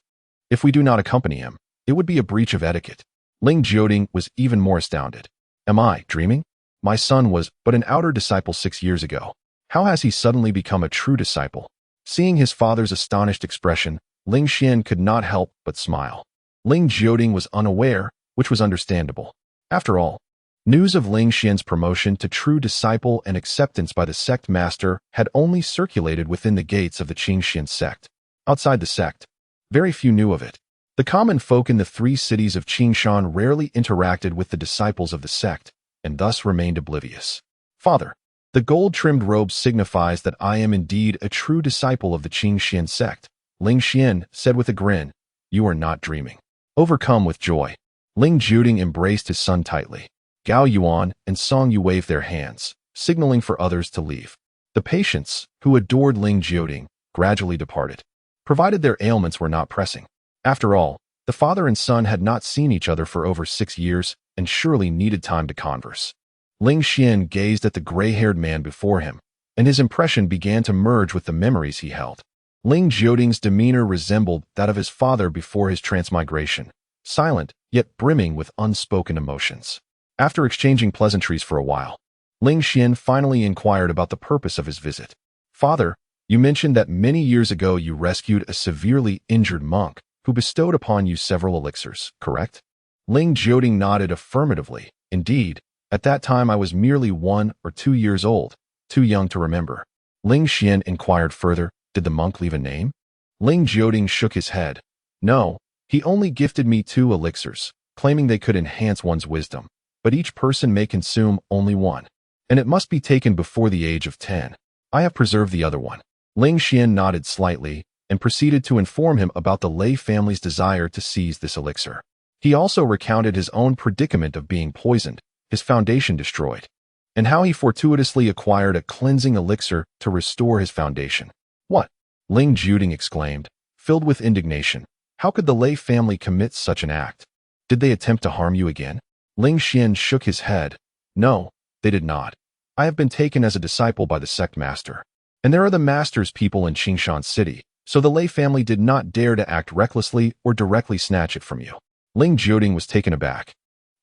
If we do not accompany him, it would be a breach of etiquette." Ling Jioding was even more astounded. "Am I dreaming? My son was but an outer disciple 6 years ago. How has he suddenly become a true disciple?" Seeing his father's astonished expression, Ling Xian could not help but smile. Ling Jioding was unaware which was understandable. After all, news of Ling Xian's promotion to true disciple and acceptance by the sect master had only circulated within the gates of the Qingxian sect. Outside the sect, very few knew of it. The common folk in the 3 cities of Qingshan rarely interacted with the disciples of the sect, and thus remained oblivious. Father, the gold-trimmed robe signifies that I am indeed a true disciple of the Qingxian sect, Ling Xian said with a grin. You are not dreaming. Overcome with joy, Ling Jiuding embraced his son tightly. Gao Yuan and Song Yu waved their hands, signaling for others to leave. The patients, who adored Ling Jiuding, gradually departed, provided their ailments were not pressing. After all, the father and son had not seen each other for over 6 years and surely needed time to converse. Ling Xian gazed at the gray-haired man before him, and his impression began to merge with the memories he held. Ling Jiuding's demeanor resembled that of his father before his transmigration, silent, yet brimming with unspoken emotions. After exchanging pleasantries for a while, Ling Xian finally inquired about the purpose of his visit. Father, you mentioned that many years ago you rescued a severely injured monk who bestowed upon you several elixirs, correct? Ling Jiuding nodded affirmatively. Indeed, at that time I was merely 1 or 2 years old, too young to remember. Ling Xian inquired further, did the monk leave a name? Ling Jiuding shook his head. No, he only gifted me 2 elixirs, claiming they could enhance one's wisdom, but each person may consume only 1, and it must be taken before the age of 10. I have preserved the other one. Ling Xian nodded slightly and proceeded to inform him about the Lei family's desire to seize this elixir. He also recounted his own predicament of being poisoned, his foundation destroyed, and how he fortuitously acquired a cleansing elixir to restore his foundation. What? Ling Jiuding exclaimed, filled with indignation. How could the Lei family commit such an act? Did they attempt to harm you again? Ling Xian shook his head. No, they did not. I have been taken as a disciple by the sect master, and there are the master's people in Qingshan City, so the Lei family did not dare to act recklessly or directly snatch it from you. Ling Jiuding was taken aback,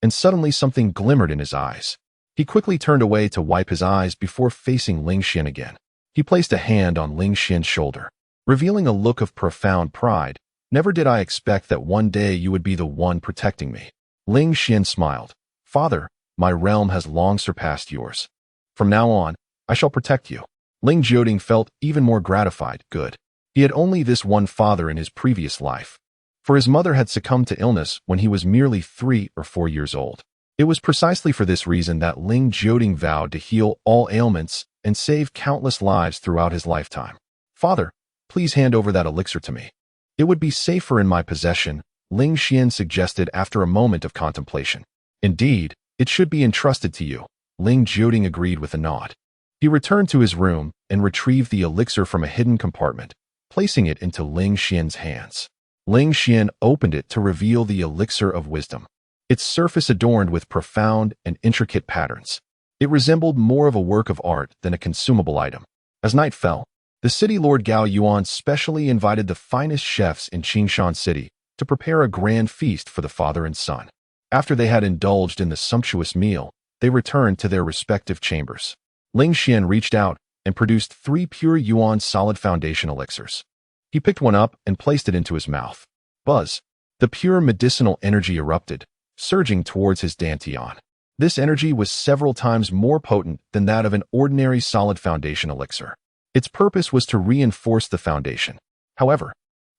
and suddenly something glimmered in his eyes. He quickly turned away to wipe his eyes before facing Ling Xian again. He placed a hand on Ling Xian's shoulder, revealing a look of profound pride. Never did I expect that one day you would be the one protecting me. Ling Xian smiled. Father, my realm has long surpassed yours. From now on, I shall protect you. Ling Jiuding felt even more gratified. Good. He had only this one father in his previous life, for his mother had succumbed to illness when he was merely 3 or 4 years old. It was precisely for this reason that Ling Jiuding vowed to heal all ailments and save countless lives throughout his lifetime. Father, please hand over that elixir to me. It would be safer in my possession, Ling Xian suggested after a moment of contemplation. Indeed, it should be entrusted to you. Ling Jiuding agreed with a nod. He returned to his room and retrieved the elixir from a hidden compartment, placing it into Ling Xian's hands. Ling Xian opened it to reveal the elixir of wisdom, its surface adorned with profound and intricate patterns. It resembled more of a work of art than a consumable item. As night fell, the city lord Gao Yuan specially invited the finest chefs in Qingshan City to prepare a grand feast for the father and son. After they had indulged in the sumptuous meal, they returned to their respective chambers. Ling Xian reached out and produced 3 pure yuan solid foundation elixirs. He picked one up and placed it into his mouth. Buzz! The pure medicinal energy erupted, surging towards his dantian. This energy was several times more potent than that of an ordinary solid foundation elixir. Its purpose was to reinforce the foundation. However,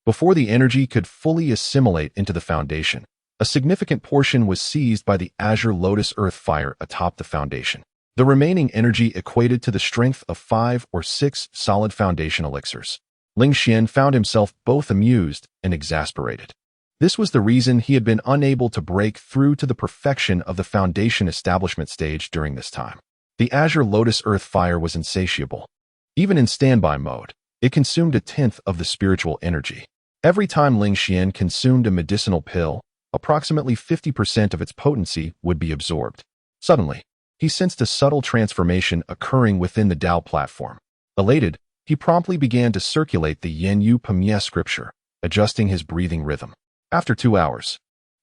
before the energy could fully assimilate into the foundation, a significant portion was seized by the azure lotus earth fire atop the foundation. The remaining energy equated to the strength of 5 or 6 solid foundation elixirs. Ling Xian found himself both amused and exasperated. This was the reason he had been unable to break through to the perfection of the foundation establishment stage during this time. The azure lotus earth fire was insatiable. Even in standby mode, it consumed 1/10 of the spiritual energy. Every time Ling Xian consumed a medicinal pill, approximately 50% of its potency would be absorbed. Suddenly, he sensed a subtle transformation occurring within the Tao platform. Elated, he promptly began to circulate the Yen Yu Pumye scripture, adjusting his breathing rhythm. After 2 hours,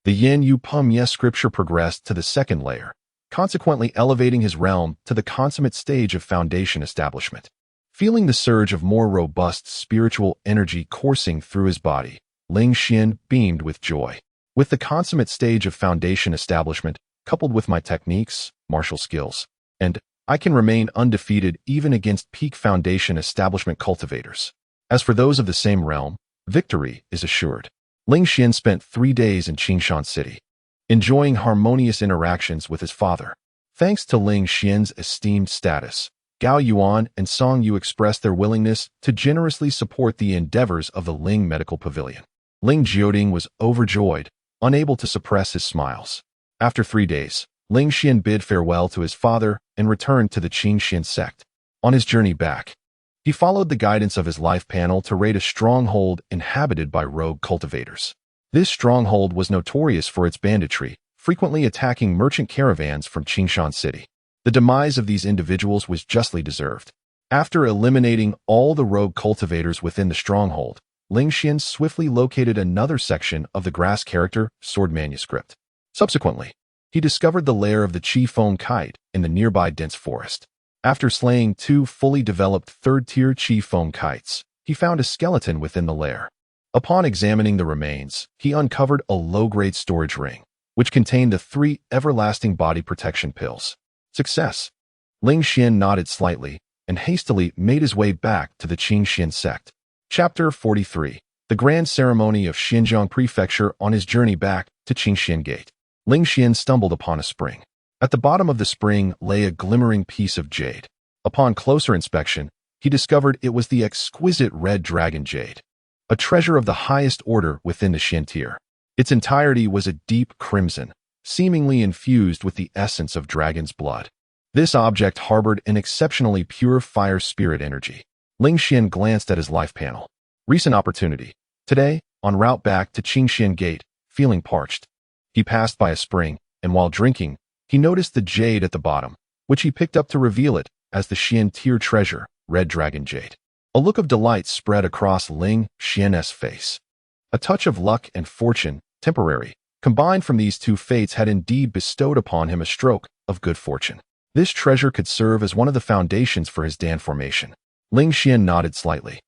the Yen Yu Pumye scripture progressed to the 2nd layer, consequently elevating his realm to the consummate stage of foundation establishment. Feeling the surge of more robust spiritual energy coursing through his body, Ling Xian beamed with joy. With the consummate stage of foundation establishment, coupled with my techniques, martial skills, and I can remain undefeated even against peak foundation establishment cultivators. As for those of the same realm, victory is assured. Ling Xian spent 3 days in Qingshan City, enjoying harmonious interactions with his father. Thanks to Ling Xian's esteemed status, Gao Yuan and Song Yu expressed their willingness to generously support the endeavors of the Ling Medical Pavilion. Ling Jioding was overjoyed, unable to suppress his smiles. After 3 days, Ling Xian bid farewell to his father and returned to the Qingxian sect. On his journey back, he followed the guidance of his life panel to raid a stronghold inhabited by rogue cultivators. This stronghold was notorious for its banditry, frequently attacking merchant caravans from Qingshan City. The demise of these individuals was justly deserved. After eliminating all the rogue cultivators within the stronghold, Ling Xian swiftly located another section of the grass character sword manuscript. Subsequently, he discovered the lair of the Qi Feng kite in the nearby dense forest. After slaying 2 fully developed third-tier Qi Feng kites, he found a skeleton within the lair. Upon examining the remains, he uncovered a low-grade storage ring, which contained the 3 everlasting body protection pills. Success! Ling Xian nodded slightly and hastily made his way back to the Qingxian sect. Chapter 43. The Grand Ceremony of Xinjiang Prefecture. On his journey back to Qingxian Gate, Ling Xian stumbled upon a spring. At the bottom of the spring lay a glimmering piece of jade. Upon closer inspection, he discovered it was the exquisite red dragon jade, a treasure of the highest order within the Xian tier. Its entirety was a deep crimson, seemingly infused with the essence of dragon's blood. This object harbored an exceptionally pure fire spirit energy. Ling Xian glanced at his life panel. Recent opportunity. Today, en route back to Qingxian Gate, feeling parched, he passed by a spring, and while drinking, he noticed the jade at the bottom, which he picked up to reveal it as the Xian tier treasure, red dragon jade. A look of delight spread across Ling Xian's face. A touch of luck and fortune, temporary, combined from these 2 fates had indeed bestowed upon him a stroke of good fortune. This treasure could serve as one of the foundations for his Dan formation. Ling Xian nodded slightly.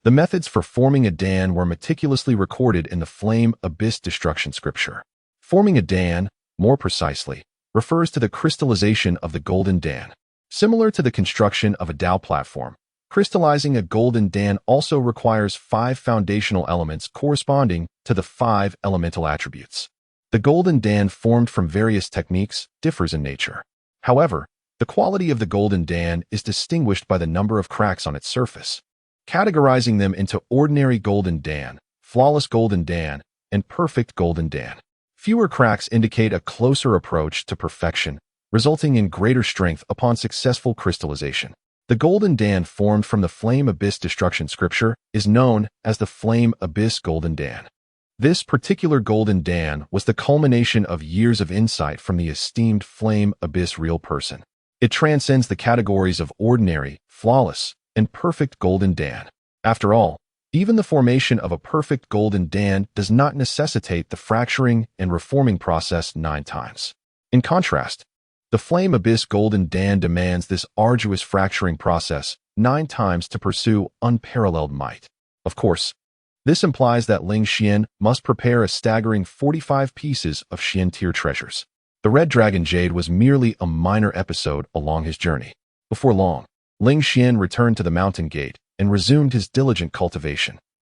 The methods for forming a Dan were meticulously recorded in the Flame Abyss Destruction scripture. Forming a Dan, more precisely, refers to the crystallization of the golden Dan. Similar to the construction of a Dao platform, crystallizing a golden Dan also requires 5 foundational elements corresponding to the 5 elemental attributes. The golden Dan formed from various techniques differs in nature. However, the quality of the golden Dan is distinguished by the number of cracks on its surface, categorizing them into ordinary golden Dan, flawless golden Dan, and perfect golden Dan. Fewer cracks indicate a closer approach to perfection, resulting in greater strength upon successful crystallization. The golden Dan formed from the Flame Abyss Destruction scripture is known as the Flame Abyss Golden Dan. This particular golden Dan was the culmination of years of insight from the esteemed Flame Abyss real person. It transcends the categories of ordinary, flawless, and perfect golden Dan. After all, even the formation of a perfect golden Dan does not necessitate the fracturing and reforming process 9 times. In contrast, the Flame Abyss Golden Dan demands this arduous fracturing process 9 times to pursue unparalleled might. Of course, this implies that Ling Xian must prepare a staggering 45 pieces of Xian tier treasures. The Red Dragon Jade was merely a minor episode along his journey. Before long, Ling Xian returned to the mountain gate and resumed his diligent cultivation.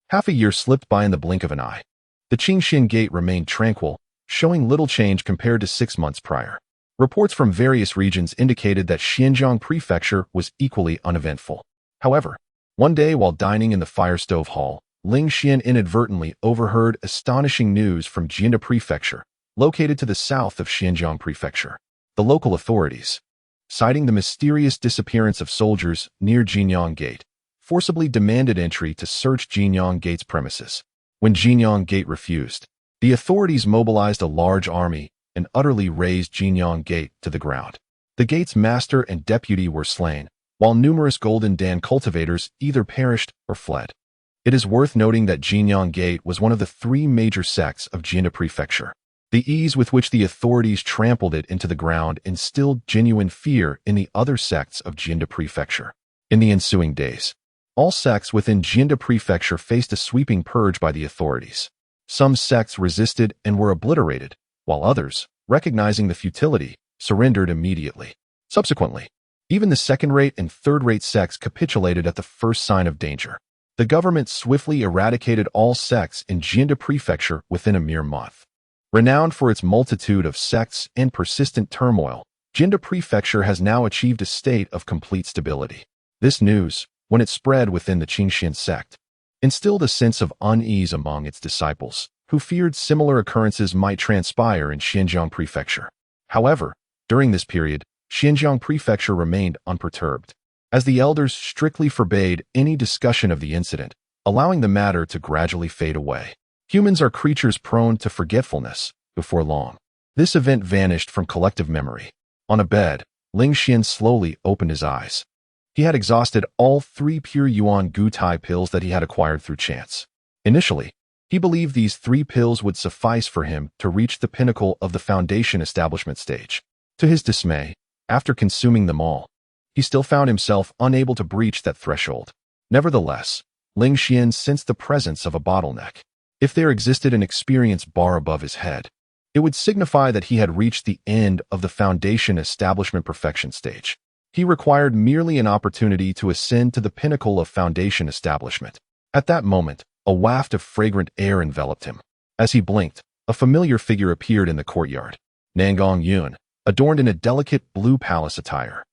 Half a year slipped by in the blink of an eye. The Qingxian Gate remained tranquil, showing little change compared to 6 months prior. Reports from various regions indicated that Xinjiang Prefecture was equally uneventful. However, one day while dining in the Fire Stove Hall, Ling Xian inadvertently overheard astonishing news from Jinda Prefecture, located to the south of Xinjiang Prefecture. The local authorities, citing the mysterious disappearance of soldiers near Jinyang Gate, forcibly demanded entry to search Jinyang Gate's premises. When Jinyang Gate refused, the authorities mobilized a large army and utterly razed Jinyang Gate to the ground. The gate's master and deputy were slain, while numerous Golden Dan cultivators either perished or fled. It is worth noting that Jinyang Gate was one of the 3 major sects of Jinda Prefecture. The ease with which the authorities trampled it into the ground instilled genuine fear in the other sects of Jinda Prefecture. In the ensuing days, all sects within Jinda Prefecture faced a sweeping purge by the authorities. Some sects resisted and were obliterated, while others, recognizing the futility, surrendered immediately. Subsequently, even the second-rate and third-rate sects capitulated at the first sign of danger. The government swiftly eradicated all sects in Jianda Prefecture within a mere month. Renowned for its multitude of sects and persistent turmoil, Jianda Prefecture has now achieved a state of complete stability. This news, when it spread within the Qingxian sect, instilled a sense of unease among its disciples, who feared similar occurrences might transpire in Xinjiang Prefecture. However, during this period, Xinjiang Prefecture remained unperturbed, as the elders strictly forbade any discussion of the incident, allowing the matter to gradually fade away. Humans are creatures prone to forgetfulness. Before long, this event vanished from collective memory. On a bed, Ling Xian slowly opened his eyes. He had exhausted all 3 pure Yuan Gutai pills that he had acquired through chance. Initially, he believed these 3 pills would suffice for him to reach the pinnacle of the foundation establishment stage. To his dismay, after consuming them all, he still found himself unable to breach that threshold. Nevertheless, Ling Xian sensed the presence of a bottleneck. If there existed an experience bar above his head, it would signify that he had reached the end of the foundation establishment perfection stage. He required merely an opportunity to ascend to the pinnacle of foundation establishment. At that moment, a waft of fragrant air enveloped him. As he blinked, a familiar figure appeared in the courtyard. Nangong Yun, adorned in a delicate blue palace attire,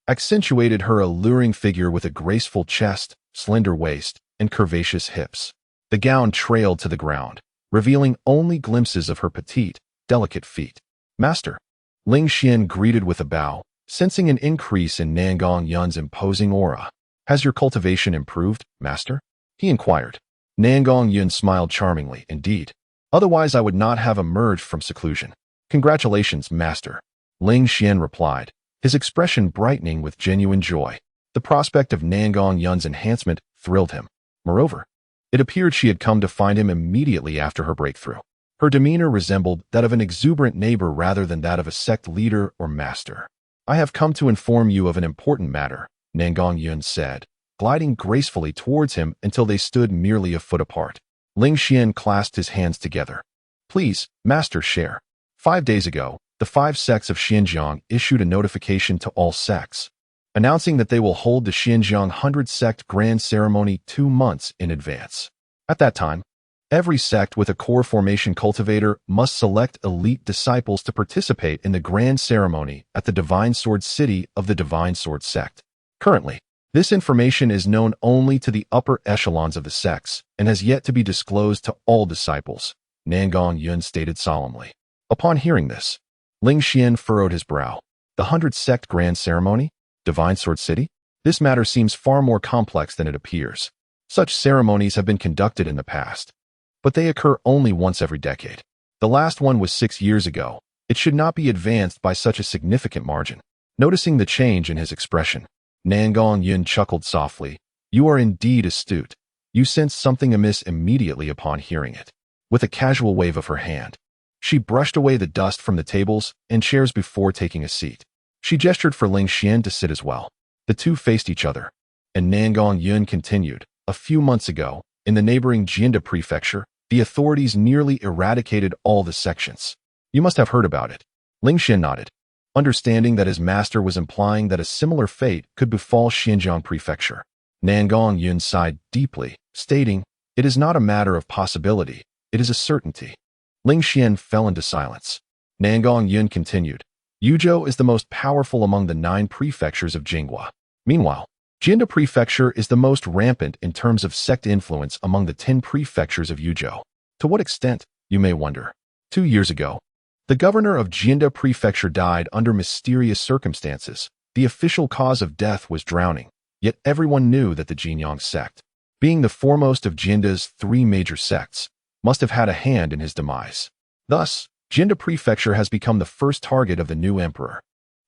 accentuated her alluring figure with a graceful chest, slender waist, and curvaceous hips. The gown trailed to the ground, revealing only glimpses of her petite, delicate feet. "Master," Ling Xian greeted with a bow, sensing an increase in Nangong Yun's imposing aura. "Has your cultivation improved, master?" he inquired. Nangong Yun smiled charmingly. "Indeed. Otherwise I would not have emerged from seclusion." "Congratulations, master," Ling Xian replied, his expression brightening with genuine joy. The prospect of Nangong Yun's enhancement thrilled him. Moreover, it appeared she had come to find him immediately after her breakthrough. Her demeanor resembled that of an exuberant neighbor rather than that of a sect leader or master. "I have come to inform you of an important matter," Nangong Yun said, gliding gracefully towards him until they stood merely a foot apart. Ling Xian clasped his hands together. "Please, master, share." 5 days ago, the 5 sects of Xinjiang issued a notification to all sects, announcing that they will hold the Xinjiang 100 Sect Grand Ceremony 2 months in advance. At that time, every sect with a core formation cultivator must select elite disciples to participate in the grand ceremony at the Divine Sword City of the Divine Sword Sect. Currently, this information is known only to the upper echelons of the sects and has yet to be disclosed to all disciples, Nangong Yun stated solemnly. Upon hearing this, Ling Xian furrowed his brow. The 100 Sect Grand Ceremony? Divine Sword City? This matter seems far more complex than it appears. Such ceremonies have been conducted in the past, but they occur only once every decade. The last one was 6 years ago. It should not be advanced by such a significant margin. Noticing the change in his expression, Nangong Yun chuckled softly. "You are indeed astute. You sensed something amiss immediately upon hearing it." With a casual wave of her hand, she brushed away the dust from the tables and chairs before taking a seat. She gestured for Ling Xian to sit as well. The two faced each other, and Nangong Yun continued. "A few months ago, in the neighboring Jianda Prefecture, the authorities nearly eradicated all the sections. You must have heard about it." Ling Xian nodded, understanding that his master was implying that a similar fate could befall Xinjiang Prefecture. Nangong Yun sighed deeply, stating, "It is not a matter of possibility, it is a certainty." Ling Xian fell into silence. Nangong Yun continued, "Yuzhou is the most powerful among the 9 prefectures of Jinghua. Meanwhile, Jianda Prefecture is the most rampant in terms of sect influence among the 10 prefectures of Yuzhou. To what extent, you may wonder. 2 years ago, the governor of Jianda Prefecture died under mysterious circumstances. The official cause of death was drowning, yet everyone knew that the Jinyang sect, being the foremost of Jianda's 3 major sects, must have had a hand in his demise. Thus, Jianda Prefecture has become the first target of the new emperor."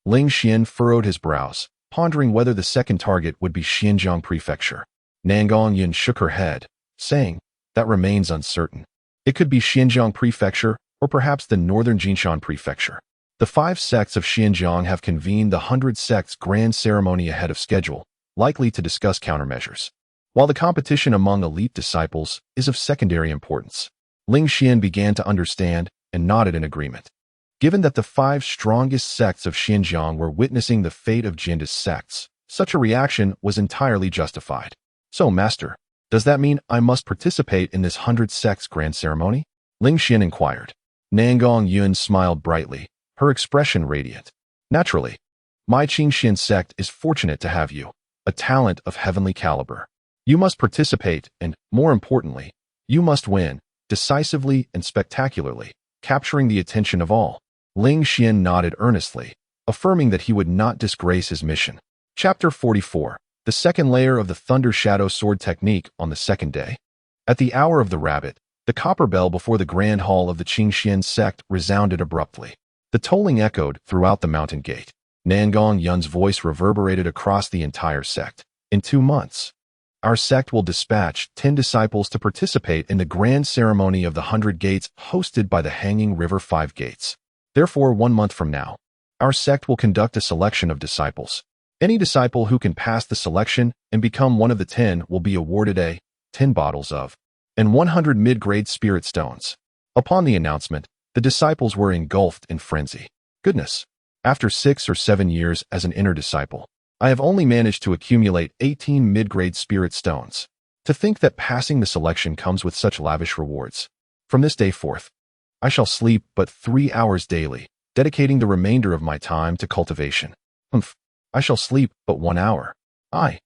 Ling Xian furrowed his brows, pondering whether the second target would be Xinjiang Prefecture. Nangong Yun shook her head, saying, "That remains uncertain. It could be Xinjiang Prefecture or perhaps the northern Jinshan Prefecture. The 5 sects of Xinjiang have convened the 100 Sects Grand Ceremony ahead of schedule, likely to discuss countermeasures, while the competition among elite disciples is of secondary importance." Ling Xian began to understand and nodded in agreement. Given that the 5 strongest sects of Xinjiang were witnessing the fate of Jinda's sects, such a reaction was entirely justified. So, Master, does that mean I must participate in this 100 sects grand ceremony? Ling Xian inquired. Nangong Yun smiled brightly, her expression radiant. Naturally. My Qingxian sect is fortunate to have you, a talent of heavenly caliber. You must participate and, more importantly, you must win, decisively and spectacularly, capturing the attention of all. Ling Xian nodded earnestly, affirming that he would not disgrace his mission. Chapter 44. The second layer of the Thunder Shadow Sword Technique on the second day. At the hour of the rabbit, the copper bell before the grand hall of the Qingxian sect resounded abruptly. The tolling echoed throughout the mountain gate. Nangong Yun's voice reverberated across the entire sect. In 2 months, our sect will dispatch 10 disciples to participate in the grand ceremony of the 100 gates hosted by the Hanging River 5 gates. Therefore, 1 month from now, our sect will conduct a selection of disciples. Any disciple who can pass the selection and become one of the 10 will be awarded 10 bottles of and 100 mid-grade spirit stones. Upon the announcement, the disciples were engulfed in frenzy. Goodness! After 6 or 7 years as an inner disciple, I have only managed to accumulate 18 mid-grade spirit stones. To think that passing the selection comes with such lavish rewards. From this day forth, I shall sleep but 3 hours daily, dedicating the remainder of my time to cultivation. I shall sleep but 1 hour. I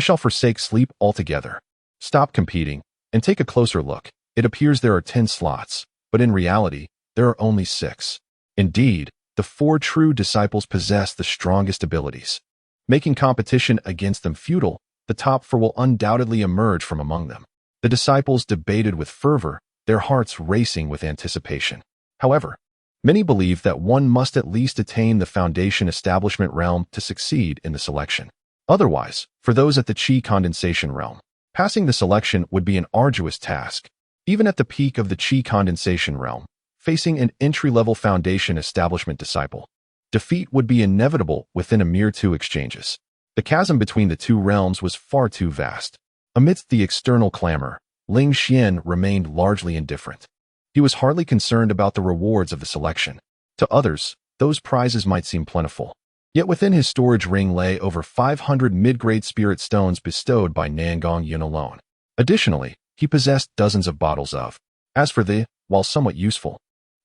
shall forsake sleep altogether. Stop competing, and take a closer look. It appears there are 10 slots, but in reality, there are only 6. Indeed, the 4 true disciples possess the strongest abilities. Making competition against them futile, the top 4 will undoubtedly emerge from among them. The disciples debated with fervor, their hearts racing with anticipation. However, many believe that one must at least attain the foundation establishment realm to succeed in the selection. Otherwise, for those at the Qi condensation realm, passing the selection would be an arduous task. Even at the peak of the Qi condensation realm, facing an entry-level foundation establishment disciple, defeat would be inevitable within a mere 2 exchanges. The chasm between the 2 realms was far too vast. Amidst the external clamor, Ling Xian remained largely indifferent. He was hardly concerned about the rewards of the selection. To others, those prizes might seem plentiful. Yet within his storage ring lay over 500 mid-grade spirit stones bestowed by Nangong Yun alone. Additionally, he possessed dozens of bottles of. As for while somewhat useful,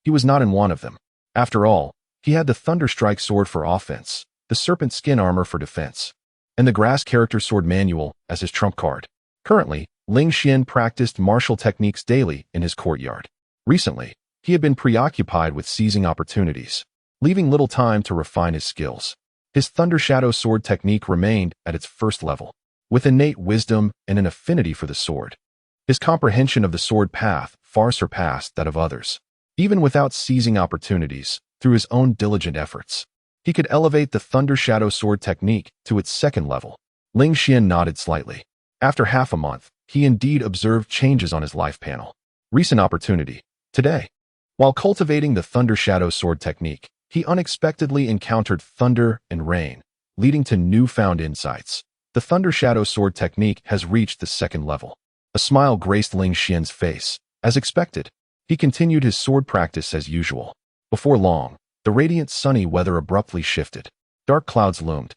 he was not in want of them. After all, he had the Thunderstrike sword for offense, the serpent skin armor for defense, and the grass character sword manual as his trump card. Currently, Ling Xian practiced martial techniques daily in his courtyard. Recently, he had been preoccupied with seizing opportunities, leaving little time to refine his skills. His Thunder Shadow sword technique remained at its first level. With innate wisdom and an affinity for the sword, his comprehension of the sword path far surpassed that of others. Even without seizing opportunities, through his own diligent efforts, he could elevate the Thunder Shadow sword technique to its second level. Ling Xian nodded slightly. After half a month, he indeed observed changes on his life panel. Recent opportunity. Today, while cultivating the Thunder Shadow sword technique, he unexpectedly encountered thunder and rain, leading to newfound insights. The Thunder Shadow sword technique has reached the second level. A smile graced Ling Xian's face. As expected, he continued his sword practice as usual. Before long, the radiant sunny weather abruptly shifted. Dark clouds loomed,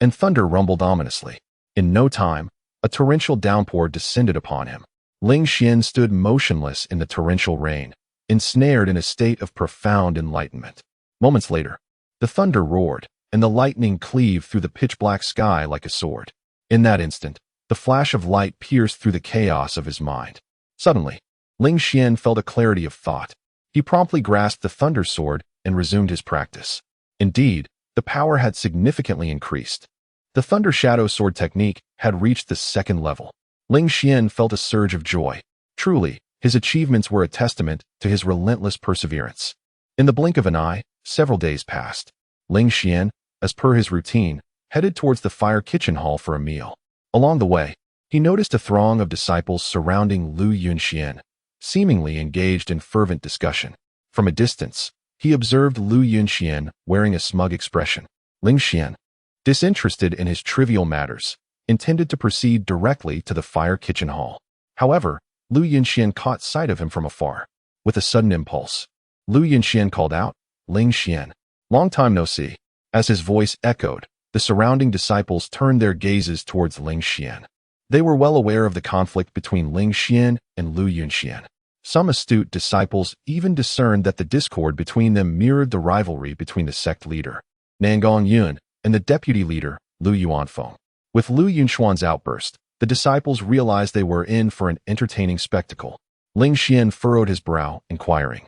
and thunder rumbled ominously. In no time, a torrential downpour descended upon him. Ling Xian stood motionless in the torrential rain, ensnared in a state of profound enlightenment. Moments later, the thunder roared, and the lightning cleaved through the pitch-black sky like a sword. In that instant, the flash of light pierced through the chaos of his mind. Suddenly, Ling Xian felt a clarity of thought. He promptly grasped the thunder sword and resumed his practice. Indeed, the power had significantly increased. The Thunder Shadow sword technique had reached the second level. Ling Xian felt a surge of joy. Truly, his achievements were a testament to his relentless perseverance. In the blink of an eye, several days passed. Ling Xian, as per his routine, headed towards the fire kitchen hall for a meal. Along the way, he noticed a throng of disciples surrounding Lu Yunxian, seemingly engaged in fervent discussion. From a distance, he observed Lu Yunxian wearing a smug expression. Ling Xian, disinterested in his trivial matters, intended to proceed directly to the fire kitchen hall. However, Lu Yunxian caught sight of him from afar. With a sudden impulse, Lu Yunxian called out, "Ling Xian, long time no see." As his voice echoed, the surrounding disciples turned their gazes towards Ling Xian. They were well aware of the conflict between Ling Xian and Lu Yunxian. Some astute disciples even discerned that the discord between them mirrored the rivalry between the sect leader, Nangong Yun, and the deputy leader, Lu Yuanfeng. With Lu Yunxuan's outburst, the disciples realized they were in for an entertaining spectacle. Ling Xian furrowed his brow, inquiring,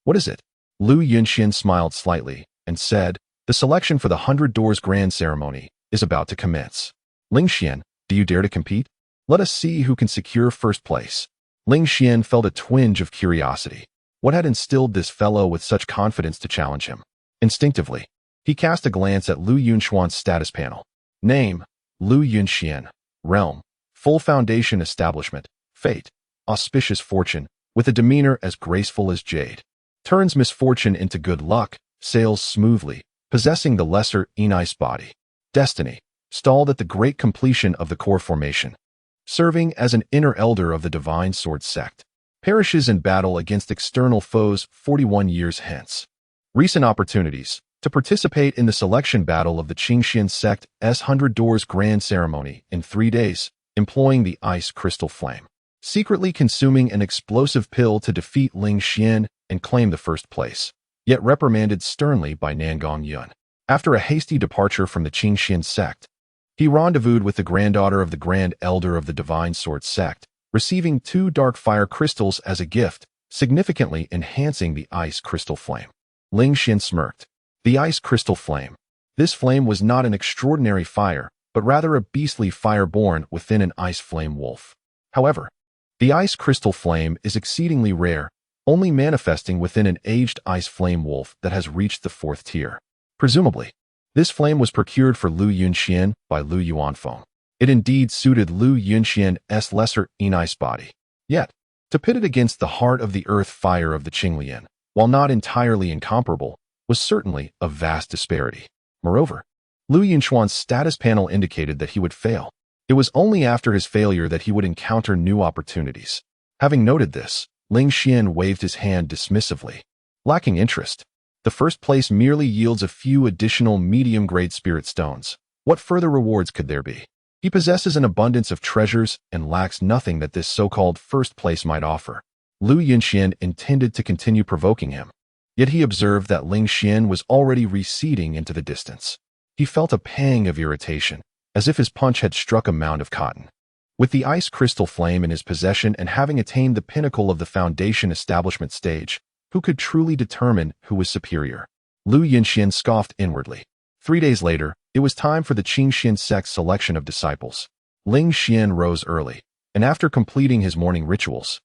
"What is it?" Lu Yunxian smiled slightly and said, "The selection for the 100 Doors Grand Ceremony is about to commence. Ling Xian, do you dare to compete? Let us see who can secure first place." Ling Xian felt a twinge of curiosity. What had instilled this fellow with such confidence to challenge him? Instinctively, he cast a glance at Lu Yunxuan's status panel. Name, Lu Yunxian. Realm, full foundation establishment. Fate, auspicious fortune, with a demeanor as graceful as jade. Turns misfortune into good luck, sails smoothly, possessing the lesser Ice body. Destiny, stalled at the great completion of the core formation. Serving as an inner elder of the Divine Sword sect. Perishes in battle against external foes 41 years hence. Recent opportunities to participate in the selection battle of the Qingxian sect's 100 Doors Grand Ceremony in 3 days, employing the ice crystal flame. Secretly consuming an explosive pill to defeat Ling Xian and claim the first place, yet reprimanded sternly by Nangong Yun. After a hasty departure from the Qingxian sect, he rendezvoused with the granddaughter of the Grand Elder of the Divine Sword sect, receiving 2 dark fire crystals as a gift, significantly enhancing the ice crystal flame. Ling Xian smirked. The ice crystal flame. This flame was not an extraordinary fire, but rather a beastly fire born within an ice flame wolf. However, the ice crystal flame is exceedingly rare, only manifesting within an aged ice flame wolf that has reached the 4th tier. Presumably, this flame was procured for Lu Yunxian by Lu Yuanfeng. It indeed suited Lu Yunxian's lesser ice body. Yet, to pit it against the heart of the earth fire of the Qinglian, while not entirely incomparable, was certainly a vast disparity. Moreover, Lu Yunxuan's status panel indicated that he would fail. It was only after his failure that he would encounter new opportunities. Having noted this, Ling Xian waved his hand dismissively. Lacking interest, the first place merely yields a few additional medium-grade spirit stones. What further rewards could there be? He possesses an abundance of treasures and lacks nothing that this so-called first place might offer. Lu Yunxian intended to continue provoking him, yet he observed that Ling Xian was already receding into the distance. He felt a pang of irritation, as if his punch had struck a mound of cotton. With the ice crystal flame in his possession and having attained the pinnacle of the foundation establishment stage, who could truly determine who was superior? Lu Yunxian scoffed inwardly. 3 days later, it was time for the Qingxian sect's selection of disciples. Ling Xian rose early, and after completing his morning rituals,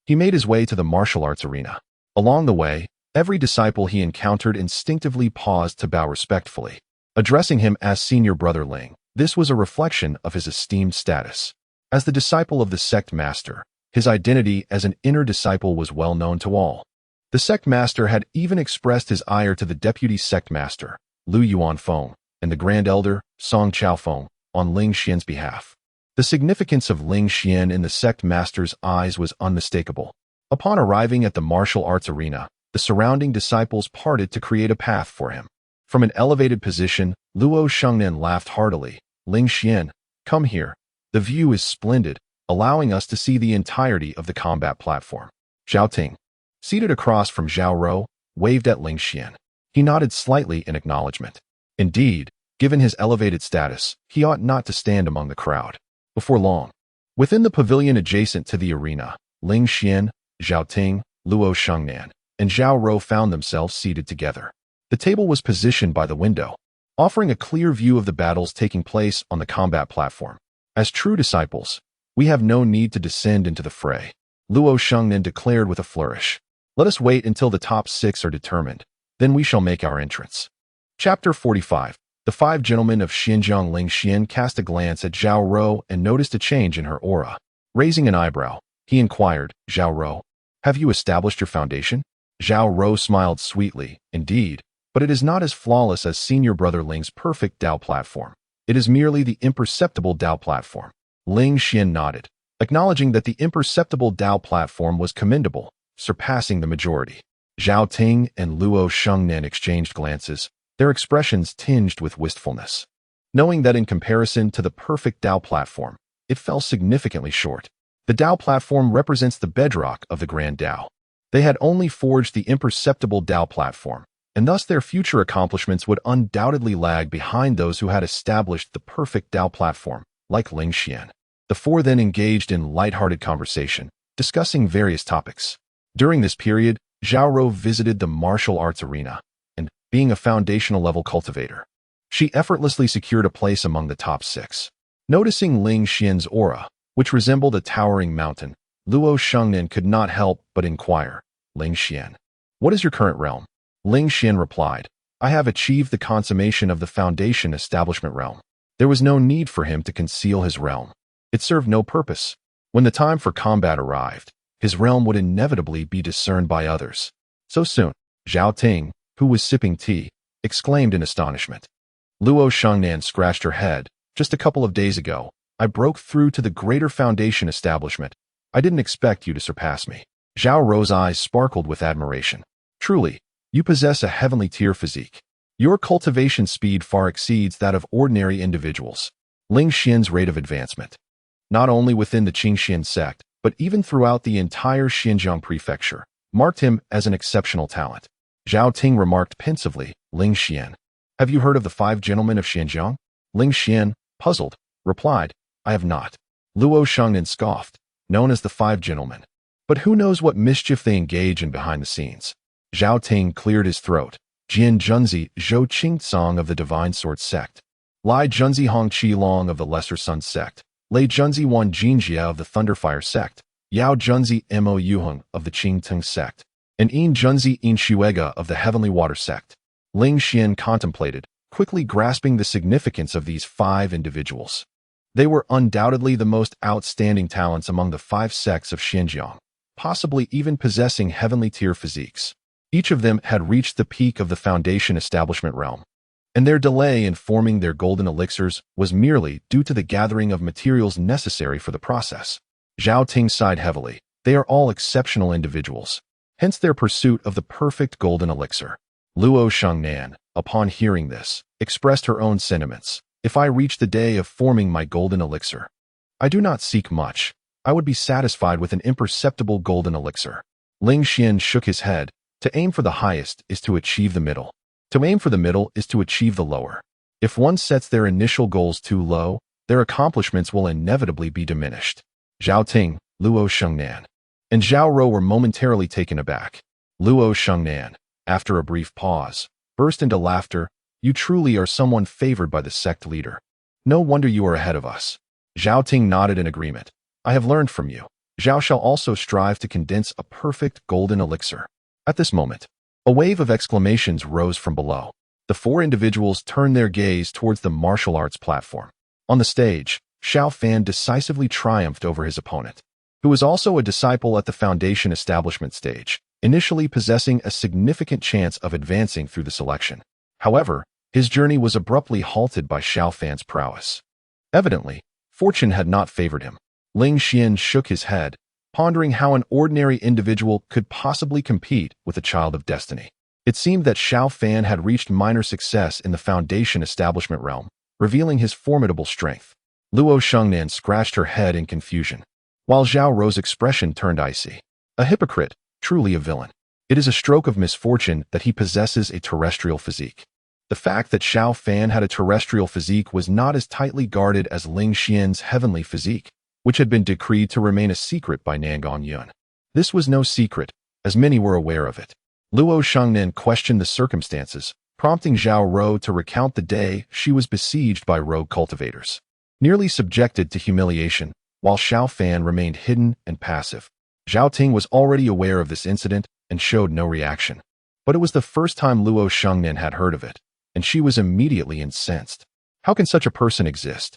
he made his way to the martial arts arena. Along the way, every disciple he encountered instinctively paused to bow respectfully. Addressing him as Senior Brother Ling, this was a reflection of his esteemed status. As the disciple of the sect master, his identity as an inner disciple was well known to all. The sect master had even expressed his ire to the deputy sect master, Lu Yuanfeng, and the Grand Elder, Song Chaofeng, on Ling Xian's behalf. The significance of Ling Xian in the sect master's eyes was unmistakable. Upon arriving at the martial arts arena, the surrounding disciples parted to create a path for him. From an elevated position, Luo Shengnan laughed heartily. Ling Xian, come here. The view is splendid, allowing us to see the entirety of the combat platform. Zhao Ting, seated across from Zhao Rou, waved at Ling Xian. He nodded slightly in acknowledgement. Indeed, given his elevated status, he ought not to stand among the crowd. Before long, within the pavilion adjacent to the arena, Ling Xian, Zhao Ting, Luo Shengnan, and Zhao Rou found themselves seated together. The table was positioned by the window, offering a clear view of the battles taking place on the combat platform. As true disciples, we have no need to descend into the fray, Luo Shengnan declared with a flourish. Let us wait until the top 6 are determined, then we shall make our entrance. Chapter 45. The 5 gentlemen of Xinjiang. Ling Xian cast a glance at Zhao Rou and noticed a change in her aura. Raising an eyebrow, he inquired, Zhao Rou, have you established your foundation? Zhao Rou smiled sweetly, indeed, but it is not as flawless as Senior Brother Ling's perfect Dao platform. It is merely the imperceptible Dao platform. Ling Xian nodded, acknowledging that the imperceptible Dao platform was commendable, surpassing the majority. Zhao Ting and Luo Shengnan exchanged glances, their expressions tinged with wistfulness. Knowing that in comparison to the perfect Dao platform, it fell significantly short. The Dao platform represents the bedrock of the Grand Dao. They had only forged the imperceptible Dao platform, and thus their future accomplishments would undoubtedly lag behind those who had established the perfect Dao platform, like Ling Xian. The four then engaged in light-hearted conversation, discussing various topics. During this period, Zhao Rou visited the martial arts arena, and, being a foundational-level cultivator, she effortlessly secured a place among the top 6. Noticing Ling Xian's aura, which resembled a towering mountain, Luo Shengnan could not help but inquire, "Ling Xian, what is your current realm?" Ling Xian replied, "I have achieved the consummation of the foundation establishment realm." There was no need for him to conceal his realm. It served no purpose. When the time for combat arrived, his realm would inevitably be discerned by others. So soon, Zhao Ting, who was sipping tea, exclaimed in astonishment. Luo Shengnan scratched her head. "Just a couple of days ago, I broke through to the greater foundation establishment. I didn't expect you to surpass me." Zhao Rou's eyes sparkled with admiration. "Truly, you possess a heavenly tier physique. Your cultivation speed far exceeds that of ordinary individuals." Ling Xian's rate of advancement, not only within the Qingxian sect, but even throughout the entire Xinjiang prefecture, marked him as an exceptional talent. Zhao Ting remarked pensively, "Ling Xian, have you heard of the 5 gentlemen of Xinjiang?" Ling Xian, puzzled, replied, "I have not." Luo Shengnan scoffed, "Known as the 5 gentlemen. But who knows what mischief they engage in behind the scenes?" Zhao Ting cleared his throat. "Jian Junzi Zhou Qingcang of the Divine Sword sect. Lai Junzi Hong Qi Long of the Lesser Sun sect. Lei Junzi Wan Jinjia of the Thunderfire sect. Yao Junzi Mo Yuheng of the Qingteng sect. And Yin Junzi Yin Shuega of the Heavenly Water sect." Ling Xian contemplated, quickly grasping the significance of these 5 individuals. They were undoubtedly the most outstanding talents among the 5 sects of Xinjiang, possibly even possessing heavenly tier physiques. Each of them had reached the peak of the foundation establishment realm, and their delay in forming their golden elixirs was merely due to the gathering of materials necessary for the process. Zhao Ting sighed heavily. They are all exceptional individuals, hence their pursuit of the perfect golden elixir. Luo Shengnan, upon hearing this, expressed her own sentiments. "If I reach the day of forming my golden elixir, I do not seek much. I would be satisfied with an imperceptible golden elixir." Ling Xian shook his head. "To aim for the highest is to achieve the middle. To aim for the middle is to achieve the lower. If one sets their initial goals too low, their accomplishments will inevitably be diminished." Zhao Ting, Luo Shengnan, and Zhao Rou were momentarily taken aback. Luo Shengnan, after a brief pause, burst into laughter. "You truly are someone favored by the sect leader. No wonder you are ahead of us." Zhao Ting nodded in agreement. "I have learned from you. Zhao shall also strive to condense a perfect golden elixir." At this moment, a wave of exclamations rose from below. The 4 individuals turned their gaze towards the martial arts platform. On the stage, Xiao Fan decisively triumphed over his opponent, who was also a disciple at the foundation establishment stage, initially possessing a significant chance of advancing through the selection. However, his journey was abruptly halted by Xiao Fan's prowess. Evidently, fortune had not favored him. Ling Xian shook his head, pondering how an ordinary individual could possibly compete with a child of destiny. It seemed that Xiao Fan had reached minor success in the foundation establishment realm, revealing his formidable strength. Luo Shengnan scratched her head in confusion, while Zhao Rou's expression turned icy. "A hypocrite, truly a villain. It is a stroke of misfortune that he possesses a terrestrial physique." The fact that Xiao Fan had a terrestrial physique was not as tightly guarded as Ling Xian's heavenly physique, which had been decreed to remain a secret by Nangon Yun. This was no secret, as many were aware of it. Luo Shengnan questioned the circumstances, prompting Zhao Rou to recount the day she was besieged by rogue cultivators, nearly subjected to humiliation, while Xiao Fan remained hidden and passive. Zhao Ting was already aware of this incident and showed no reaction. But it was the first time Luo Shengnan had heard of it, and she was immediately incensed. How can such a person exist?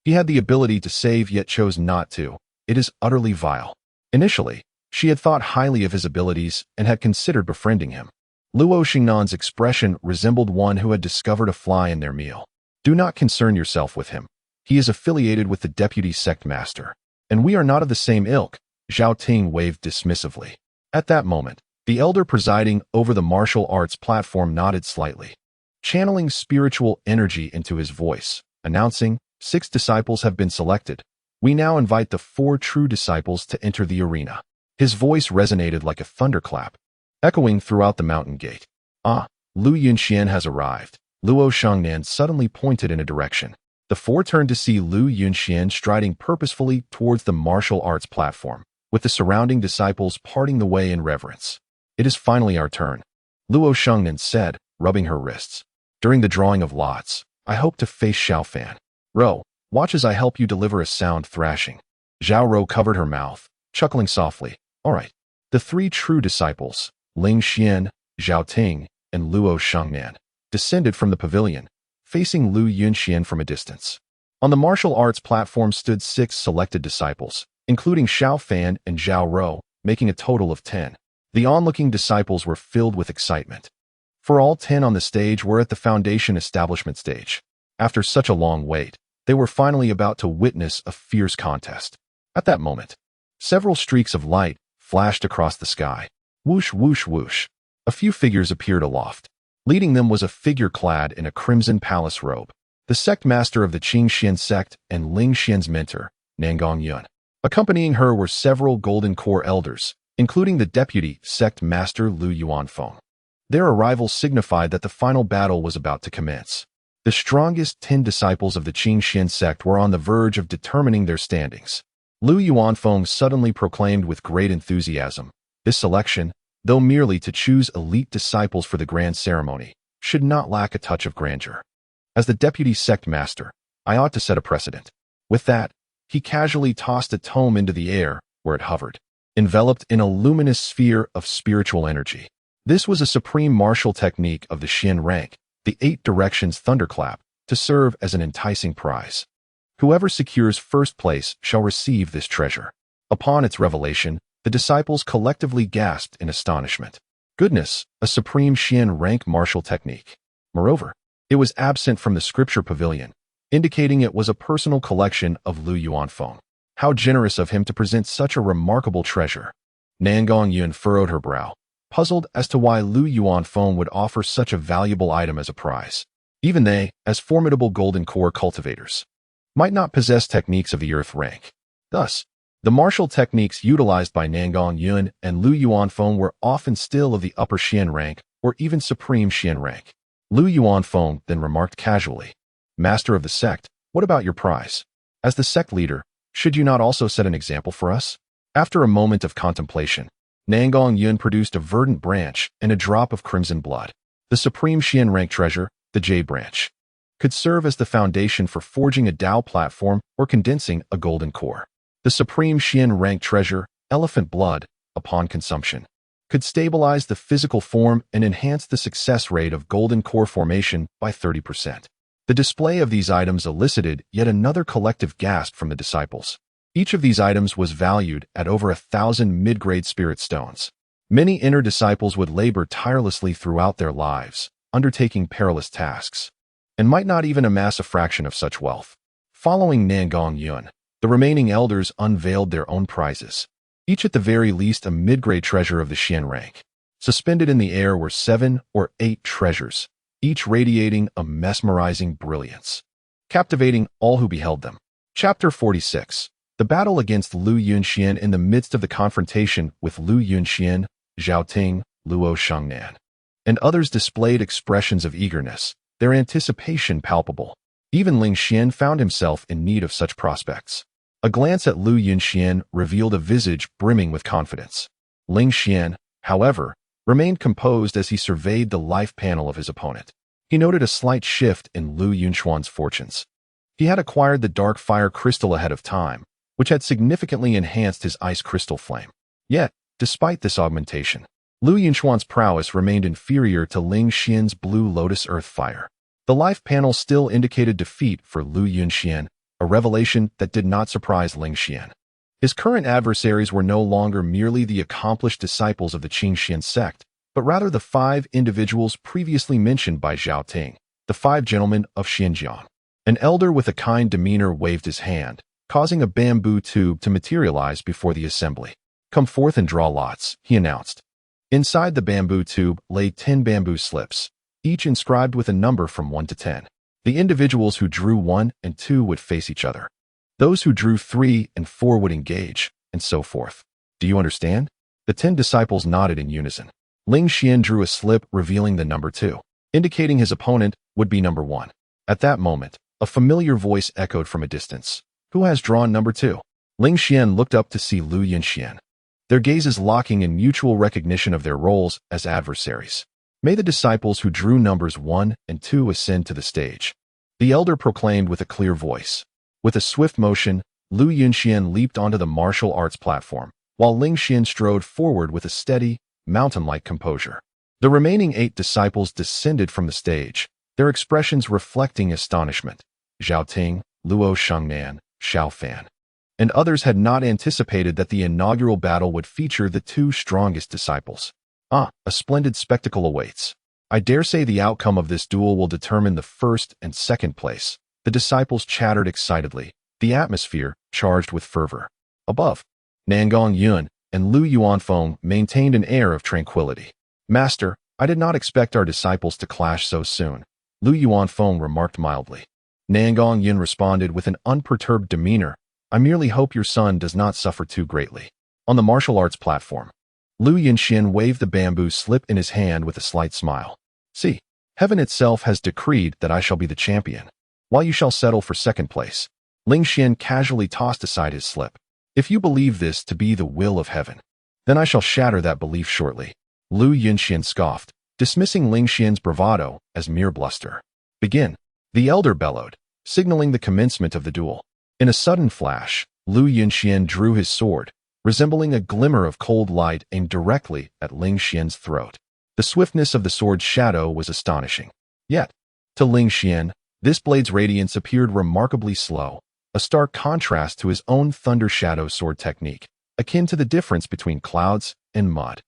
He had the ability to save yet chose not to. It is utterly vile. Initially, she had thought highly of his abilities and had considered befriending him. Luo Xingnan's expression resembled one who had discovered a fly in their meal. "Do not concern yourself with him. He is affiliated with the deputy sect master, and we are not of the same ilk." Zhao Ting waved dismissively. At that moment, the elder presiding over the martial arts platform nodded slightly, channeling spiritual energy into his voice, announcing, 6 disciples have been selected. We now invite the 4 true disciples to enter the arena. His voice resonated like a thunderclap, echoing throughout the mountain gate. Ah, Lu Yunxian has arrived. Luo Shengnan suddenly pointed in a direction. The 4 turned to see Lu Yunxian striding purposefully towards the martial arts platform, with the surrounding disciples parting the way in reverence. It is finally our turn, Luo Shengnan said, rubbing her wrists. During the drawing of lots, I hope to face Xiao Fan. Ro, watch as I help you deliver a sound thrashing. Zhao Ro covered her mouth, chuckling softly. All right. The 3 true disciples, Ling Xian, Zhao Ting, and Luo Shengnan, descended from the pavilion, facing Lu Yunxian from a distance. On the martial arts platform stood 6 selected disciples, including Xiao Fan and Zhao Ro, making a total of 10. The onlooking disciples were filled with excitement. For all 10 on the stage were at the foundation establishment stage. After such a long wait, they were finally about to witness a fierce contest. At that moment, several streaks of light flashed across the sky. Whoosh, whoosh, whoosh. A few figures appeared aloft. Leading them was a figure clad in a crimson palace robe, the sect master of the Qingxian sect and Ling Xian's mentor, Nangong Yun. Accompanying her were several Golden Core elders, including the deputy sect master Lu Yuanfeng. Their arrival signified that the final battle was about to commence. The strongest 10 disciples of the Qingxian sect were on the verge of determining their standings. Lu Yuanfeng suddenly proclaimed with great enthusiasm, this selection, though merely to choose elite disciples for the grand ceremony, should not lack a touch of grandeur. As the deputy sect master, I ought to set a precedent. With that, he casually tossed a tome into the air, where it hovered, enveloped in a luminous sphere of spiritual energy. This was a supreme martial technique of the Xian rank, the 8 directions thunderclap, to serve as an enticing prize. Whoever secures first place shall receive this treasure. Upon its revelation, the disciples collectively gasped in astonishment. Goodness, a supreme Xian rank martial technique. Moreover, it was absent from the scripture pavilion, indicating it was a personal collection of Lu Yuanfeng. How generous of him to present such a remarkable treasure. Nangong Yun furrowed her brow, puzzled as to why Lu Yuanfeng would offer such a valuable item as a prize. Even they, as formidable Golden Core cultivators, might not possess techniques of the earth rank. Thus, the martial techniques utilized by Nangong Yun and Lu Yuanfeng were often still of the upper Xian rank or even supreme Xian rank. Lu Yuanfeng then remarked casually, Master of the sect, what about your prize? As the sect leader, should you not also set an example for us? After a moment of contemplation, Nangong Yun produced a verdant branch and a drop of crimson blood. The supreme Xian rank treasure, the Jade branch, could serve as the foundation for forging a Dao platform or condensing a golden core. The supreme Xian rank treasure, elephant blood, upon consumption, could stabilize the physical form and enhance the success rate of golden core formation by 30%. The display of these items elicited yet another collective gasp from the disciples. Each of these items was valued at over 1,000 mid-grade spirit stones. Many inner disciples would labor tirelessly throughout their lives, undertaking perilous tasks, and might not even amass a fraction of such wealth. Following Nangong Yun, the remaining elders unveiled their own prizes, each at the very least a mid-grade treasure of the Xian rank. Suspended in the air were 7 or 8 treasures, each radiating a mesmerizing brilliance, captivating all who beheld them. Chapter 46. The battle against Lu Yunxian. In the midst of the confrontation with Lu Yunxian, Zhao Ting, Luo Shengnan, and others displayed expressions of eagerness, their anticipation palpable. Even Ling Xian found himself in need of such prospects. A glance at Lu Yunxian revealed a visage brimming with confidence. Ling Xian, however, remained composed as he surveyed the life panel of his opponent. He noted a slight shift in Lu Yunxuan's fortunes. He had acquired the dark fire crystal ahead of time, which had significantly enhanced his ice crystal flame. Yet, despite this augmentation, Lu Yunxuan's prowess remained inferior to Ling Xian's blue lotus earth fire. The life panel still indicated defeat for Lu Yunxian, a revelation that did not surprise Ling Xian. His current adversaries were no longer merely the accomplished disciples of the Qingxian sect, but rather the 5 individuals previously mentioned by Zhao Ting, the 5 gentlemen of Xinjiang. An elder with a kind demeanor waved his hand, causing a bamboo tube to materialize before the assembly. "Come forth and draw lots," he announced. Inside the bamboo tube lay 10 bamboo slips, each inscribed with a number from 1 to 10. The individuals who drew 1 and 2 would face each other. Those who drew 3 and 4 would engage, and so forth. "Do you understand?" The 10 disciples nodded in unison. Ling Xian drew a slip revealing the number 2, indicating his opponent would be number 1. At that moment, a familiar voice echoed from a distance. "Who has drawn number 2? Ling Xian looked up to see Lu Yunxian, their gazes locking in mutual recognition of their roles as adversaries. "May the disciples who drew numbers 1 and 2 ascend to the stage," the elder proclaimed with a clear voice. With a swift motion, Lu Yunxian leaped onto the martial arts platform, while Ling Xian strode forward with a steady, mountain-like composure. The remaining 8 disciples descended from the stage, their expressions reflecting astonishment. Zhao Ting, Luo Shengnan, Xiao Fan, and others had not anticipated that the inaugural battle would feature the 2 strongest disciples. A splendid spectacle awaits. I dare say the outcome of this duel will determine the first and second place. The disciples chattered excitedly, the atmosphere charged with fervor. Above, Nangong Yun and Lu Yuanfeng maintained an air of tranquility. "Master, I did not expect our disciples to clash so soon," Lu Yuanfeng remarked mildly. Nangong Yun responded with an unperturbed demeanor. "I merely hope your son does not suffer too greatly." On the martial arts platform, Lu Yunxian waved the bamboo slip in his hand with a slight smile. "See, heaven itself has decreed that I shall be the champion, while you shall settle for second place." Ling Xian casually tossed aside his slip. "If you believe this to be the will of heaven, then I shall shatter that belief shortly." Lu Yunxian scoffed, dismissing Ling Xian's bravado as mere bluster. "Begin," the elder bellowed, signaling the commencement of the duel. In a sudden flash, Lu Yunxian drew his sword, resembling a glimmer of cold light aimed directly at Ling Xian's throat. The swiftness of the sword's shadow was astonishing. Yet, to Ling Xian, this blade's radiance appeared remarkably slow, a stark contrast to his own thunder shadow sword technique, akin to the difference between clouds and mud.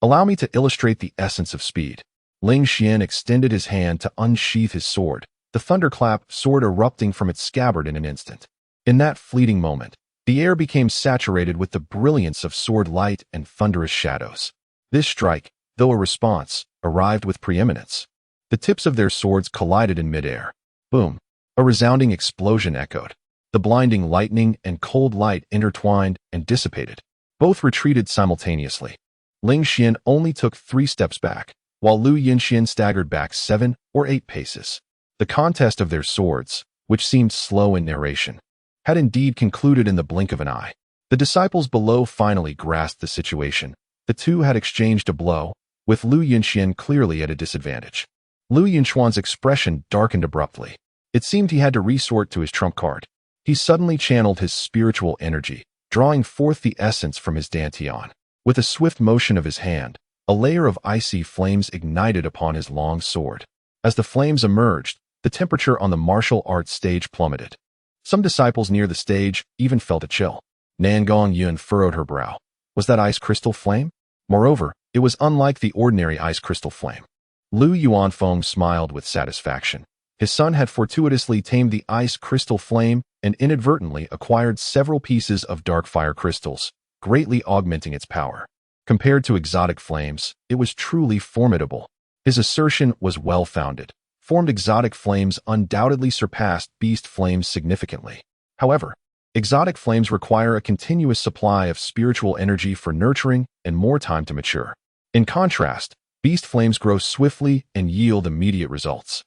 "Allow me to illustrate the essence of speed." Ling Xian extended his hand to unsheath his sword, the thunderclap sword erupting from its scabbard in an instant. In that fleeting moment, the air became saturated with the brilliance of sword light and thunderous shadows. This strike, though a response, arrived with preeminence. The tips of their swords collided in midair. Boom! A resounding explosion echoed. The blinding lightning and cold light intertwined and dissipated. Both retreated simultaneously. Ling Xian only took 3 steps back, while Lu Yunxian staggered back 7 or 8 paces. The contest of their swords, which seemed slow in narration, had indeed concluded in the blink of an eye. The disciples below finally grasped the situation. The 2 had exchanged a blow, with Lu Yunxian clearly at a disadvantage. Lu Yunxuan's expression darkened abruptly. It seemed he had to resort to his trump card. He suddenly channeled his spiritual energy, drawing forth the essence from his dantian. With a swift motion of his hand, a layer of icy flames ignited upon his long sword. As the flames emerged, the temperature on the martial arts stage plummeted. Some disciples near the stage even felt a chill. Nangong Yun furrowed her brow. Was that ice crystal flame? Moreover, it was unlike the ordinary ice crystal flame. Lu Yuanfeng smiled with satisfaction. His son had fortuitously tamed the ice crystal flame and inadvertently acquired several pieces of dark fire crystals, greatly augmenting its power. Compared to exotic flames, it was truly formidable. His assertion was well-founded. Formed exotic flames undoubtedly surpassed beast flames significantly. However, exotic flames require a continuous supply of spiritual energy for nurturing and more time to mature. In contrast, beast flames grow swiftly and yield immediate results.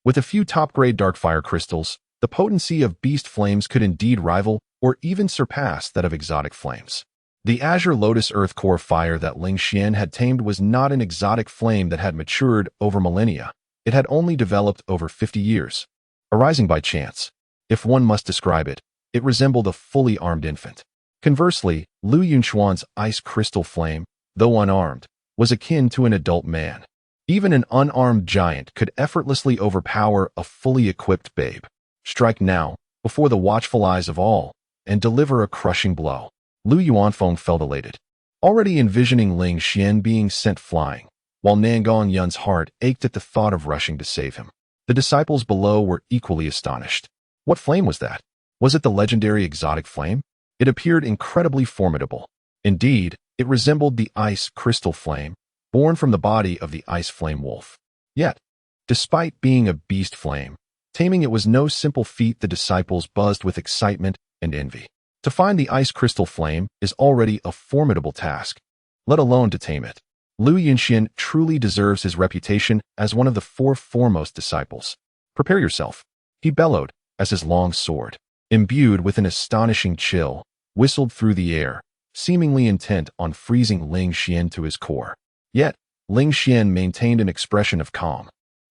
With a few top-grade dark fire crystals, the potency of beast flames could indeed rival or even surpass that of exotic flames. The azure lotus earth core fire that Ling Xian had tamed was not an exotic flame that had matured over millennia. It had only developed over 50 years. Arising by chance, if one must describe it, it resembled a fully armed infant. Conversely, Lu Yunxuan's ice crystal flame, though unarmed, was akin to an adult man. Even an unarmed giant could effortlessly overpower a fully equipped babe. Strike now, before the watchful eyes of all, and deliver a crushing blow. Lu Yuanfeng felt elated, already envisioning Ling Xian being sent flying, while Nangong Yun's heart ached at the thought of rushing to save him. The disciples below were equally astonished. What flame was that? Was it the legendary exotic flame? It appeared incredibly formidable. Indeed, it resembled the ice crystal flame, born from the body of the ice flame wolf. Yet, despite being a beast flame, taming it was no simple feat. The disciples buzzed with excitement and envy. To find the ice crystal flame is already a formidable task, let alone to tame it. Lu Yunxian truly deserves his reputation as one of the four foremost disciples. Prepare yourself, he bellowed as his long sword, imbued with an astonishing chill, whistled through the air, seemingly intent on freezing Ling Xian to his core. Yet, Ling Xian maintained an expression of calm.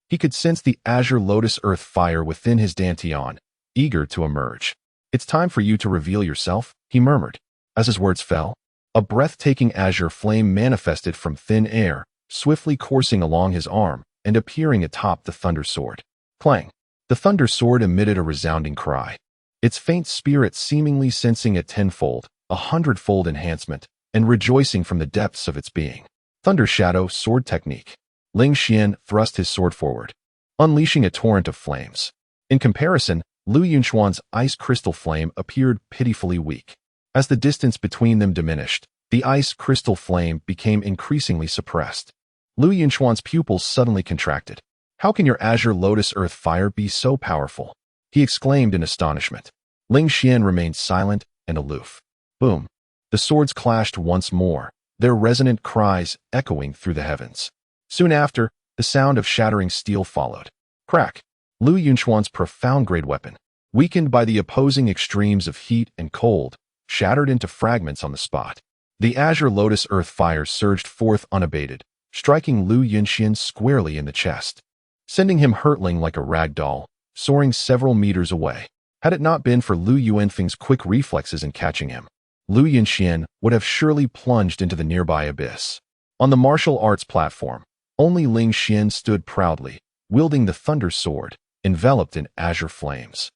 He could sense the azure lotus earth fire within his dantian, eager to emerge. It's time for you to reveal yourself, he murmured. As his words fell, a breathtaking azure flame manifested from thin air, swiftly coursing along his arm and appearing atop the thunder sword. Clang! The thunder sword emitted a resounding cry, its faint spirit seemingly sensing a tenfold, 100-fold enhancement, and rejoicing from the depths of its being. Thunder Shadow Sword Technique. Ling Xian thrust his sword forward, unleashing a torrent of flames. In comparison, Lu Yunxuan's ice crystal flame appeared pitifully weak. As the distance between them diminished, the ice crystal flame became increasingly suppressed. Lu Yunxuan's pupils suddenly contracted. How can your azure lotus earth fire be so powerful? He exclaimed in astonishment. Ling Xian remained silent and aloof. Boom! The swords clashed once more, their resonant cries echoing through the heavens. Soon after, the sound of shattering steel followed. Crack! Lu Yunxuan's profound-grade weapon, weakened by the opposing extremes of heat and cold, shattered into fragments on the spot. The azure lotus earth fire surged forth unabated, striking Lu Yunxian squarely in the chest, sending him hurtling like a rag doll, soaring several meters away. Had it not been for Lu Yuanfeng's quick reflexes in catching him, Lu Yunxian would have surely plunged into the nearby abyss. On the martial arts platform, only Ling Xian stood proudly, wielding the thunder sword, enveloped in azure flames.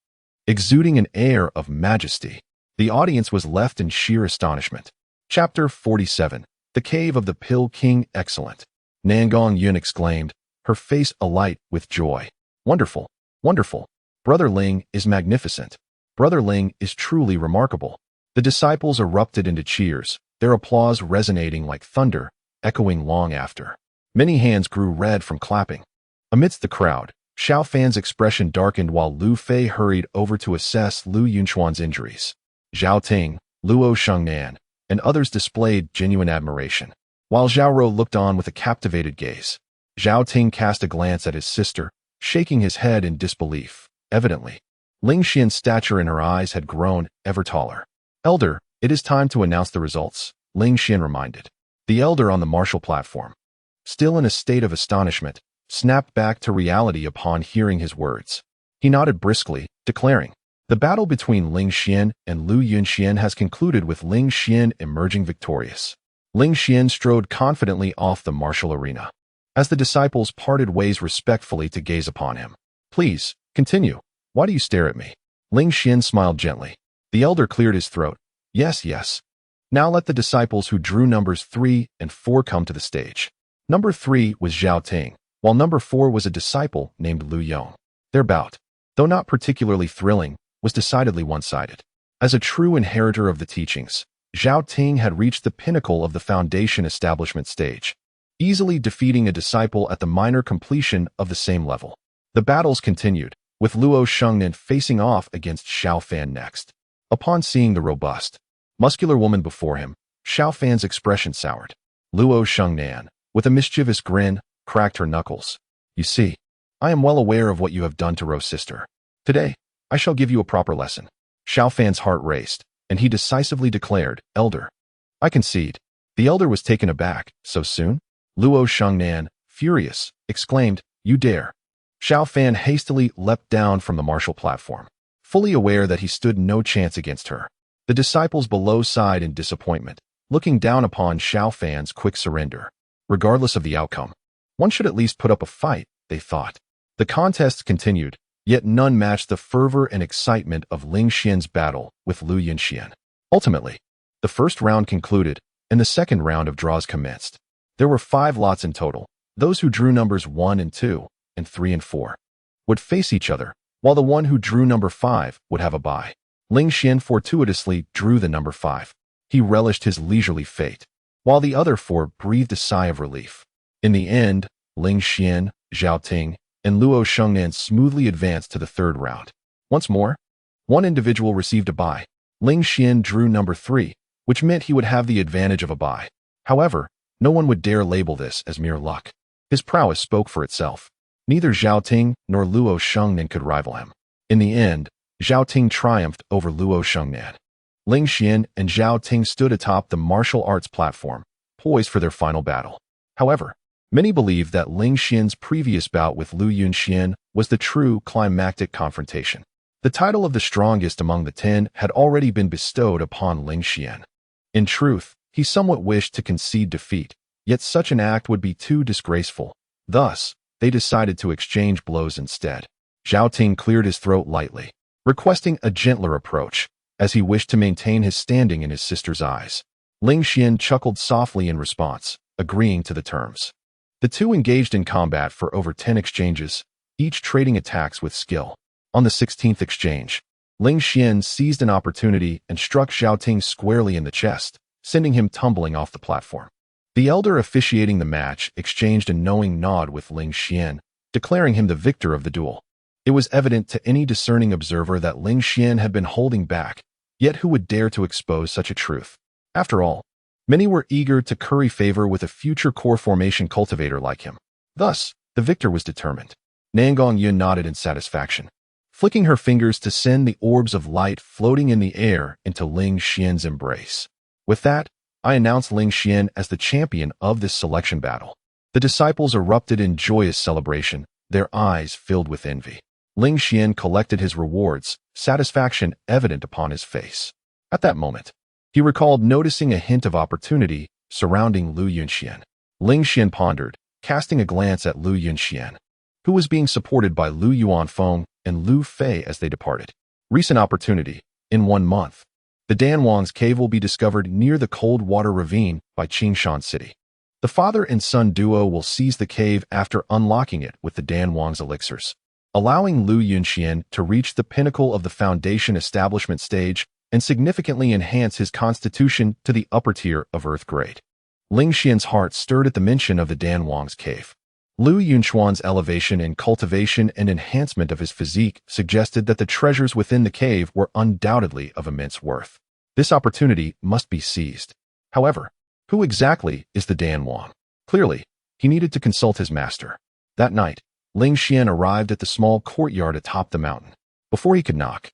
Exuding an air of majesty, the audience was left in sheer astonishment. Chapter 47. The Cave of the Pill King. Excellent! Nangong Yun exclaimed, her face alight with joy. Wonderful! Wonderful! Brother Ling is magnificent. Brother Ling is truly remarkable. The disciples erupted into cheers, their applause resonating like thunder, echoing long after. Many hands grew red from clapping. Amidst the crowd, Xiao Fan's expression darkened while Lu Fei hurried over to assess Lu Yunxuan's injuries. Zhao Ting, Luo Shengnan, and others displayed genuine admiration, while Zhao Rou looked on with a captivated gaze. Zhao Ting cast a glance at his sister, shaking his head in disbelief. Evidently, Ling Xian's stature in her eyes had grown ever taller. Elder, it is time to announce the results, Ling Xian reminded. The elder on the martial platform, still in a state of astonishment, snapped back to reality upon hearing his words. He nodded briskly, declaring, the battle between Ling Xian and Lu Yunxian has concluded with Ling Xian emerging victorious. Ling Xian strode confidently off the martial arena, as the disciples parted ways respectfully to gaze upon him. Please, continue. Why do you stare at me? Ling Xian smiled gently. The elder cleared his throat. Yes, yes. Now let the disciples who drew numbers 3 and 4 come to the stage. Number 3 was Zhao Ting, while number 4 was a disciple named Lu Yong. Their bout, though not particularly thrilling, was decidedly one-sided. As a true inheritor of the teachings, Zhao Ting had reached the pinnacle of the foundation establishment stage, easily defeating a disciple at the minor completion of the same level. The battles continued, with Luo Shengnan facing off against Xiao Fan next. Upon seeing the robust, muscular woman before him, Xiao Fan's expression soured. Luo Shengnan, with a mischievous grin, cracked her knuckles. You see, I am well aware of what you have done to Ro's sister. Today, I shall give you a proper lesson. Xiao Fan's heart raced, and he decisively declared, Elder. I concede. The elder was taken aback. So soon? Luo Shengnan, furious, exclaimed, You dare. Xiao Fan hastily leapt down from the martial platform, fully aware that he stood no chance against her. The disciples below sighed in disappointment, looking down upon Xiao Fan's quick surrender. Regardless of the outcome, one should at least put up a fight, they thought. The contests continued, yet none matched the fervor and excitement of Ling Xian's battle with Lu Yunxian. Ultimately, the first round concluded, and the second round of draws commenced. There were 5 lots in total. Those who drew numbers 1 and 2, and 3 and 4, would face each other, while the one who drew number 5 would have a bye. Ling Xian fortuitously drew the number 5. he relished his leisurely fate, while the other four breathed a sigh of relief. In the end, Ling Xian, Zhao Ting, and Luo Shengnan smoothly advanced to the third round. Once more, one individual received a bye. Ling Xian drew number 3, which meant he would have the advantage of a bye. However, no one would dare label this as mere luck. His prowess spoke for itself. Neither Zhao Ting nor Luo Shengnan could rival him. In the end, Zhao Ting triumphed over Luo Shengnan. Ling Xian and Zhao Ting stood atop the martial arts platform, poised for their final battle. However, many believe that Ling Xian's previous bout with Lu Yunxian was the true climactic confrontation. The title of the strongest among the 10 had already been bestowed upon Ling Xian. In truth, he somewhat wished to concede defeat, yet such an act would be too disgraceful. Thus, they decided to exchange blows instead. Zhao Ting cleared his throat lightly, requesting a gentler approach, as he wished to maintain his standing in his sister's eyes. Ling Xian chuckled softly in response, agreeing to the terms. The two engaged in combat for over 10 exchanges, each trading attacks with skill. On the 16th exchange, Ling Xian seized an opportunity and struck Zhao Ting squarely in the chest, sending him tumbling off the platform. The elder officiating the match exchanged a knowing nod with Ling Xian, declaring him the victor of the duel. It was evident to any discerning observer that Ling Xian had been holding back, yet who would dare to expose such a truth? After all, many were eager to curry favor with a future core formation cultivator like him. Thus, the victor was determined. Nangong Yun nodded in satisfaction, flicking her fingers to send the orbs of light floating in the air into Ling Xian's embrace. With that, I announced Ling Xian as the champion of this selection battle. The disciples erupted in joyous celebration, their eyes filled with envy. Ling Xian collected his rewards, satisfaction evident upon his face. At that moment, he recalled noticing a hint of opportunity surrounding Lu Yunxian. Ling Xian pondered, casting a glance at Lu Yunxian, who was being supported by Lu Yuanfeng and Lu Fei as they departed. Recent opportunity. In 1 month, the Danwang's cave will be discovered near the Cold Water Ravine by Qingshan City. The father and son duo will seize the cave after unlocking it with the Danwang's elixirs, allowing Lu Yunxian to reach the pinnacle of the foundation establishment stage and significantly enhance his constitution to the upper tier of Earth grade. Ling Xian's heart stirred at the mention of the Danwang's cave. Lu Yunxuan's elevation in cultivation and enhancement of his physique suggested that the treasures within the cave were undoubtedly of immense worth. This opportunity must be seized. However, who exactly is the Danwang? Clearly, he needed to consult his master. That night, Ling Xian arrived at the small courtyard atop the mountain. Before he could knock,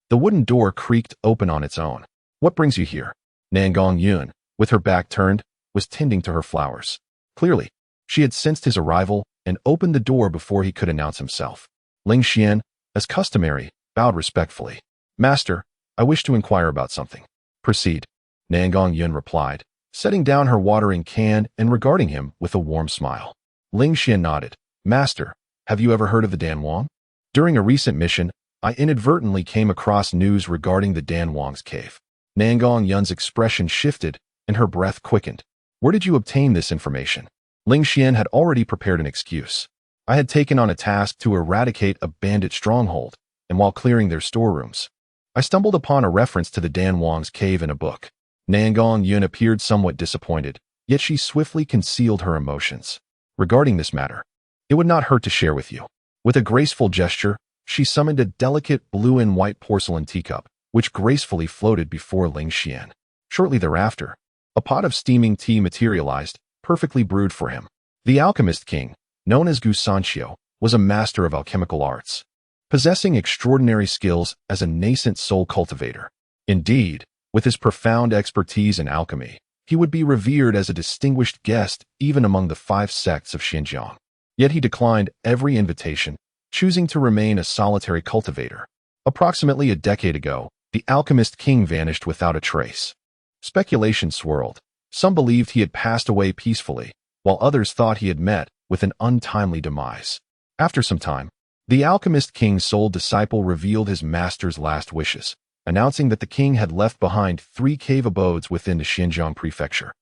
the wooden door creaked open on its own. "What brings you here?" Nangong Yun, with her back turned, was tending to her flowers. Clearly, she had sensed his arrival and opened the door before he could announce himself. Ling Xian, as customary, bowed respectfully. "Master, I wish to inquire about something." "Proceed," Nangong Yun replied, setting down her watering can and regarding him with a warm smile. Ling Xian nodded. "Master, have you ever heard of the Danwang? During a recent mission, I inadvertently came across news regarding the Danwang's cave." Nangong Yun's expression shifted and her breath quickened. "Where did you obtain this information?" Ling Xian had already prepared an excuse. "I had taken on a task to eradicate a bandit stronghold, and while clearing their storerooms, I stumbled upon a reference to the Danwang's cave in a book." Nangong Yun appeared somewhat disappointed, yet she swiftly concealed her emotions. "Regarding this matter, it would not hurt to share with you." With a graceful gesture, she summoned a delicate blue and white porcelain teacup, which gracefully floated before Ling Xian. Shortly thereafter, a pot of steaming tea materialized, perfectly brewed for him. The alchemist king, known as Gu Sanqiu, was a master of alchemical arts, possessing extraordinary skills as a nascent soul cultivator. Indeed, with his profound expertise in alchemy, he would be revered as a distinguished guest even among the 5 sects of Xinjiang. Yet he declined every invitation, choosing to remain a solitary cultivator. Approximately a decade ago, the alchemist king vanished without a trace. Speculation swirled. Some believed he had passed away peacefully, while others thought he had met with an untimely demise. After some time, the alchemist king's sole disciple revealed his master's last wishes, announcing that the king had left behind 3 cave abodes within the Xinjiang prefecture,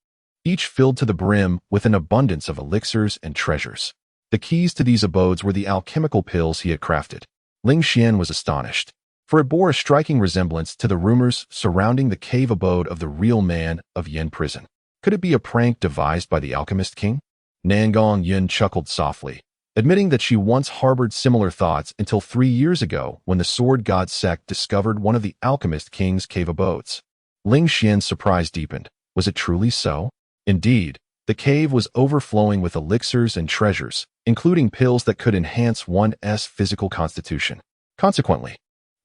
each filled to the brim with an abundance of elixirs and treasures. The keys to these abodes were the alchemical pills he had crafted. Ling Xian was astonished. for it bore a striking resemblance to the rumors surrounding the cave abode of the real man of Yin prison. Could it be a prank devised by the alchemist king? Nangong Yin chuckled softly, admitting that she once harbored similar thoughts until 3 years ago when the Sword God sect discovered one of the alchemist king's cave abodes. Ling Xian's surprise deepened. Was it truly so? Indeed, the cave was overflowing with elixirs and treasures, including pills that could enhance one's physical constitution. Consequently,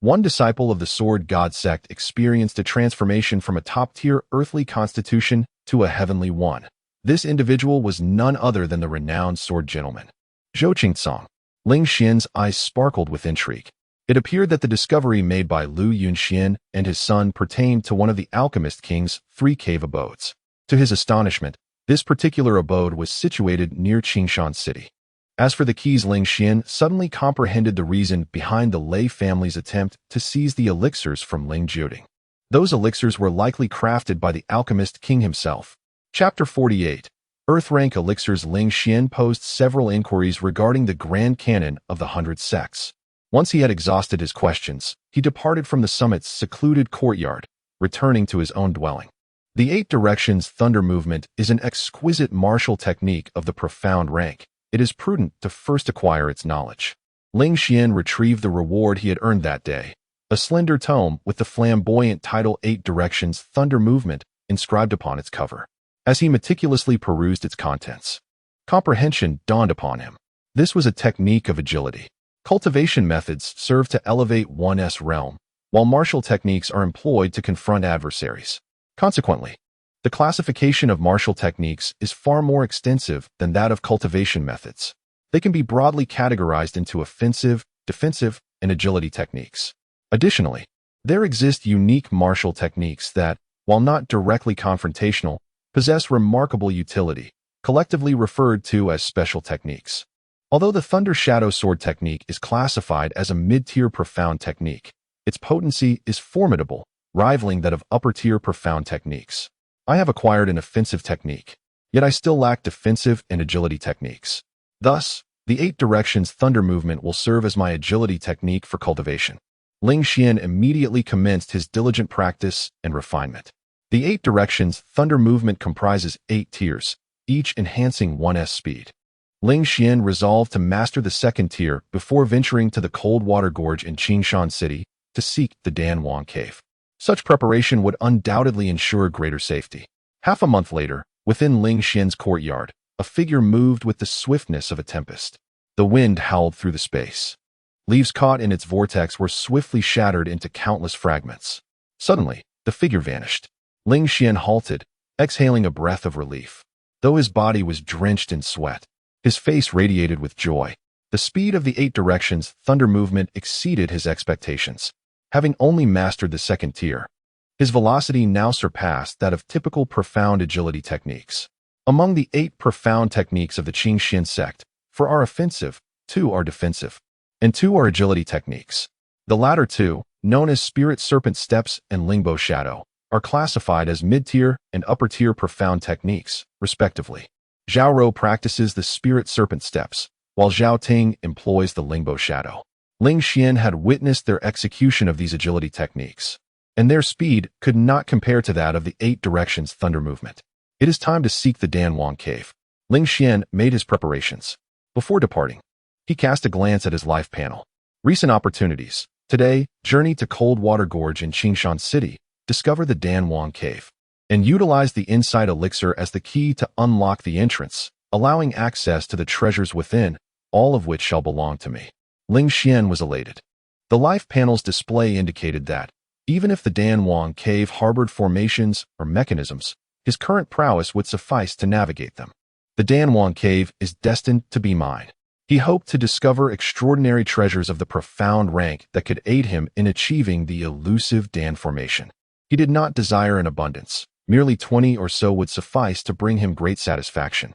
one disciple of the Sword God sect experienced a transformation from a top-tier earthly constitution to a heavenly one. This individual was none other than the renowned sword gentleman, Zhou Qingcong. Ling Xian's eyes sparkled with intrigue. It appeared that the discovery made by Lu Yunxian and his son pertained to one of the alchemist king's 3 cave abodes. To his astonishment, this particular abode was situated near Qingshan City. As for the keys, Ling Xian suddenly comprehended the reason behind the Lei family's attempt to seize the elixirs from Ling Jiuding. Those elixirs were likely crafted by the alchemist king himself. Chapter 48. Earth-rank elixirs. Ling Xian posed several inquiries regarding the Grand Canon of the 100 Sects. Once he had exhausted his questions, he departed from the summit's secluded courtyard, returning to his own dwelling. The 8 Directions Thunder Movement is an exquisite martial technique of the profound rank. It is prudent to first acquire its knowledge. Ling Xian retrieved the reward he had earned that day, a slender tome with the flamboyant title 8 Directions Thunder Movement inscribed upon its cover. As he meticulously perused its contents, comprehension dawned upon him. This was a technique of agility. Cultivation methods serve to elevate one's realm, while martial techniques are employed to confront adversaries. Consequently, the classification of martial techniques is far more extensive than that of cultivation methods. They can be broadly categorized into offensive, defensive, and agility techniques. Additionally, there exist unique martial techniques that, while not directly confrontational, possess remarkable utility, collectively referred to as special techniques. Although the Thunder Shadow Sword technique is classified as a mid-tier profound technique, its potency is formidable, rivaling that of upper-tier profound techniques. I have acquired an offensive technique, yet I still lack defensive and agility techniques. Thus, the 8 Directions Thunder Movement will serve as my agility technique for cultivation. Ling Xian immediately commenced his diligent practice and refinement. The 8 Directions Thunder Movement comprises 8 tiers, each enhancing one's speed. Ling Xian resolved to master the 2nd tier before venturing to the Coldwater Gorge in Qingshan City to seek the Danwang Cave. Such preparation would undoubtedly ensure greater safety. Half a month later, within Ling Xian's courtyard, a figure moved with the swiftness of a tempest. The wind howled through the space. Leaves caught in its vortex were swiftly shattered into countless fragments. Suddenly, the figure vanished. Ling Xian halted, exhaling a breath of relief. Though his body was drenched in sweat, his face radiated with joy. The speed of the 8 Directions Thunder Movement exceeded his expectations. Having only mastered the 2nd tier, his velocity now surpassed that of typical profound agility techniques. Among the 8 profound techniques of the Qingxian sect, 4 are offensive, 2 are defensive, and 2 are agility techniques. The latter 2, known as Spirit Serpent Steps and Lingbo Shadow, are classified as mid-tier and upper-tier profound techniques, respectively. Zhao Rou practices the Spirit Serpent Steps, while Zhao Ting employs the Lingbo Shadow. Ling Xian had witnessed their execution of these agility techniques, and their speed could not compare to that of the 8 Directions Thunder Movement. It is time to seek the Danwang Cave. Ling Xian made his preparations. Before departing, he cast a glance at his life panel. Recent opportunities. Today, journey to Coldwater Gorge in Qingshan City, discover the Danwang Cave, and utilize the Insight Elixir as the key to unlock the entrance, allowing access to the treasures within, all of which shall belong to me. Ling Xian was elated. The life panel's display indicated that, even if the Danwang Cave harbored formations or mechanisms, his current prowess would suffice to navigate them. The Danwang Cave is destined to be mine. He hoped to discover extraordinary treasures of the profound rank that could aid him in achieving the elusive Dan formation. He did not desire an abundance. Merely 20 or so would suffice to bring him great satisfaction.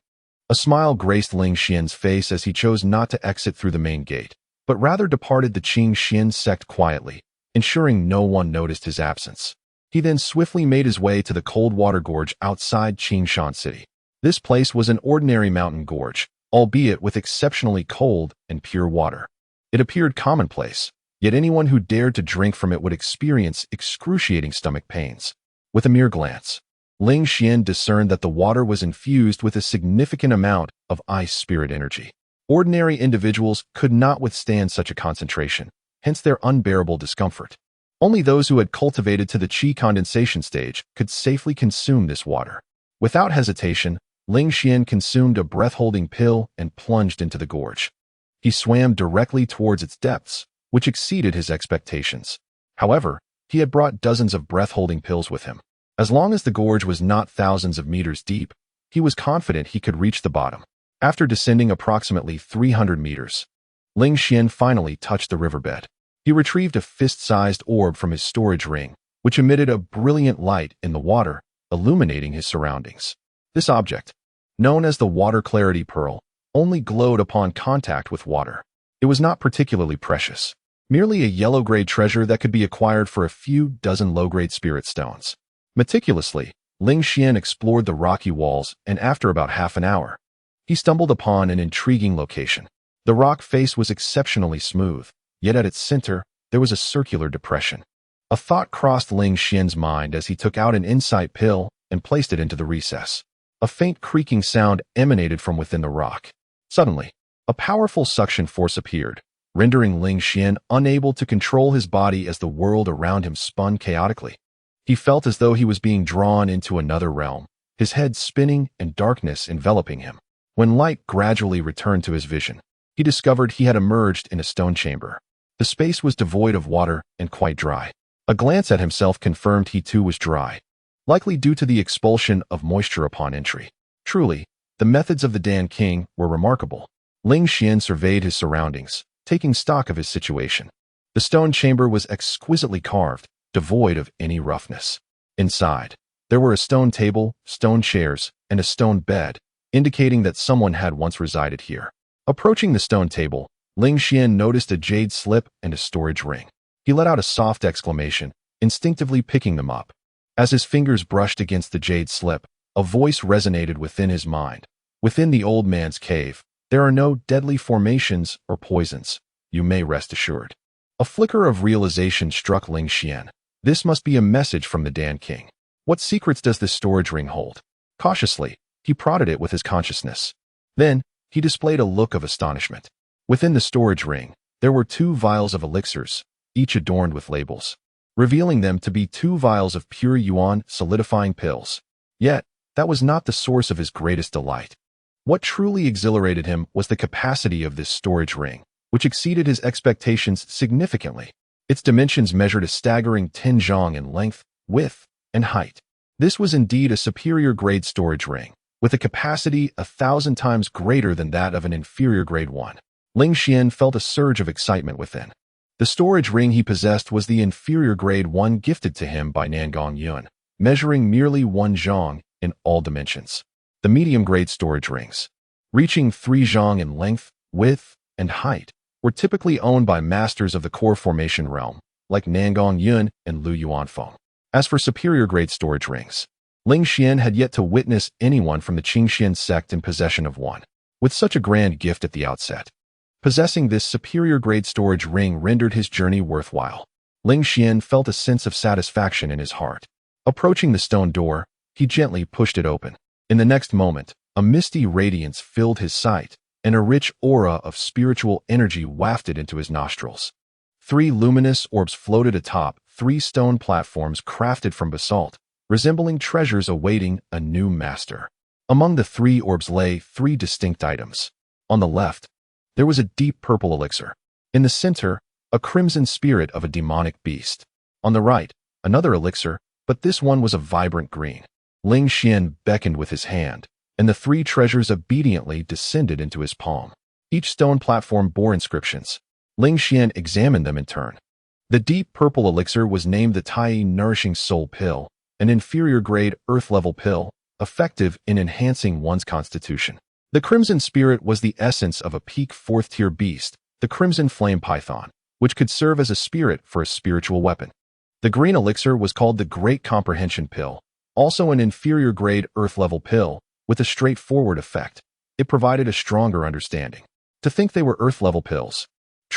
A smile graced Ling Xian's face as he chose not to exit through the main gate, but rather departed the Qingxian sect quietly, ensuring no one noticed his absence. He then swiftly made his way to the Coldwater Gorge outside Qingshan City. This place was an ordinary mountain gorge, albeit with exceptionally cold and pure water. It appeared commonplace, Yet anyone who dared to drink from it would experience excruciating stomach pains. With a mere glance, Ling Xian discerned that the water was infused with a significant amount of ice spirit energy. Ordinary individuals could not withstand such a concentration, hence their unbearable discomfort. Only those who had cultivated to the qi condensation stage could safely consume this water. Without hesitation, Ling Xian consumed a breath-holding pill and plunged into the gorge. He swam directly towards its depths, which exceeded his expectations. However, he had brought dozens of breath-holding pills with him. As long as the gorge was not thousands of meters deep, he was confident he could reach the bottom. After descending approximately 300 meters, Ling Xian finally touched the riverbed. He retrieved a fist-sized orb from his storage ring, which emitted a brilliant light in the water, illuminating his surroundings. This object, known as the Water Clarity Pearl, only glowed upon contact with water. It was not particularly precious, merely a yellow-grade treasure that could be acquired for a few dozen low-grade spirit stones. Meticulously, Ling Xian explored the rocky walls, and after about half an hour, he stumbled upon an intriguing location. The rock face was exceptionally smooth, yet at its center, there was a circular depression. A thought crossed Ling Xian's mind as he took out an insight pill and placed it into the recess. A faint creaking sound emanated from within the rock. Suddenly, a powerful suction force appeared, rendering Ling Xian unable to control his body as the world around him spun chaotically. He felt as though he was being drawn into another realm, his head spinning and darkness enveloping him. When light gradually returned to his vision, he discovered he had emerged in a stone chamber. The space was devoid of water and quite dry. A glance at himself confirmed he too was dry, likely due to the expulsion of moisture upon entry. Truly, the methods of the Dan King were remarkable. Ling Xian surveyed his surroundings, taking stock of his situation. The stone chamber was exquisitely carved, devoid of any roughness. Inside, there were a stone table, stone chairs, and a stone bed, indicating that someone had once resided here. Approaching the stone table, Ling Xian noticed a jade slip and a storage ring. He let out a soft exclamation, instinctively picking them up. As his fingers brushed against the jade slip, a voice resonated within his mind. Within the old man's cave, there are no deadly formations or poisons. You may rest assured. A flicker of realization struck Ling Xian. This must be a message from the Dan King. What secrets does this storage ring hold? Cautiously, he prodded it with his consciousness. Then, he displayed a look of astonishment. Within the storage ring, there were 2 vials of elixirs, each adorned with labels, revealing them to be 2 vials of pure yuan solidifying pills. Yet, that was not the source of his greatest delight. What truly exhilarated him was the capacity of this storage ring, which exceeded his expectations significantly. Its dimensions measured a staggering 10 zhang in length, width, and height. This was indeed a superior grade storage ring, with a capacity 1,000 times greater than that of an inferior grade one. Ling Xian felt a surge of excitement within. The storage ring he possessed was the inferior grade one gifted to him by Nangong Yun, measuring merely 1 zhang in all dimensions. The medium grade storage rings, reaching 3 zhang in length, width, and height, were typically owned by masters of the core formation realm, like Nangong Yun and Lu Yuanfeng. As for superior grade storage rings, Ling Xian had yet to witness anyone from the Qingxian sect in possession of one. With such a grand gift at the outset, possessing this superior grade storage ring rendered his journey worthwhile. Ling Xian felt a sense of satisfaction in his heart. Approaching the stone door, he gently pushed it open. In the next moment, a misty radiance filled his sight, and a rich aura of spiritual energy wafted into his nostrils. 3 luminous orbs floated atop 3 stone platforms crafted from basalt, resembling treasures awaiting a new master. Among the 3 orbs lay 3 distinct items. On the left, there was a deep purple elixir. In the center, a crimson spirit of a demonic beast. On the right, another elixir, but this one was a vibrant green. Ling Xian beckoned with his hand, and the 3 treasures obediently descended into his palm. Each stone platform bore inscriptions. Ling Xian examined them in turn. The deep purple elixir was named the Tai Nourishing Soul Pill, an inferior grade earth-level pill, effective in enhancing one's constitution. The crimson spirit was the essence of a peak 4th-tier beast, the crimson flame python, which could serve as a spirit for a spiritual weapon. The green elixir was called the Great Comprehension Pill, also an inferior grade earth-level pill, with a straightforward effect. It provided a stronger understanding. To think they were earth-level pills.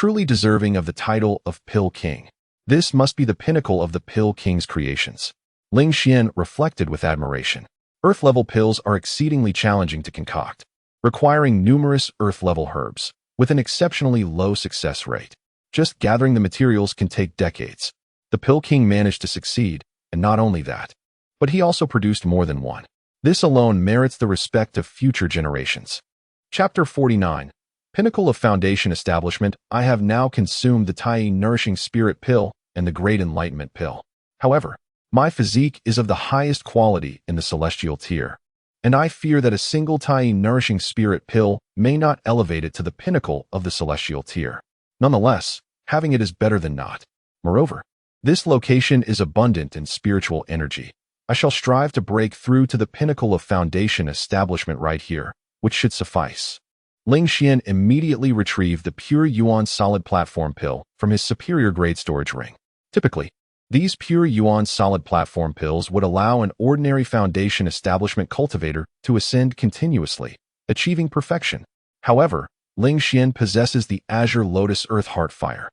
truly deserving of the title of Pill King. This must be the pinnacle of the Pill King's creations. Ling Xian reflected with admiration. Earth-level pills are exceedingly challenging to concoct, requiring numerous earth-level herbs, with an exceptionally low success rate. Just gathering the materials can take decades. The Pill King managed to succeed, and not only that, but he also produced more than one. This alone merits the respect of future generations. Chapter 49. Pinnacle of Foundation Establishment. I have now consumed the Tai Nourishing Spirit Pill and the Great Enlightenment Pill. However, my physique is of the highest quality in the celestial tier, and I fear that a single Tai Nourishing Spirit Pill may not elevate it to the pinnacle of the celestial tier. Nonetheless, having it is better than not. Moreover, this location is abundant in spiritual energy. I shall strive to break through to the pinnacle of Foundation Establishment right here, which should suffice. Ling Xian immediately retrieved the Pure Yuan Solid Platform Pill from his superior grade storage ring. Typically, these Pure Yuan Solid Platform Pills would allow an ordinary Foundation Establishment cultivator to ascend continuously, achieving perfection. However, Ling Xian possesses the Azure Lotus Earth Heart Fire,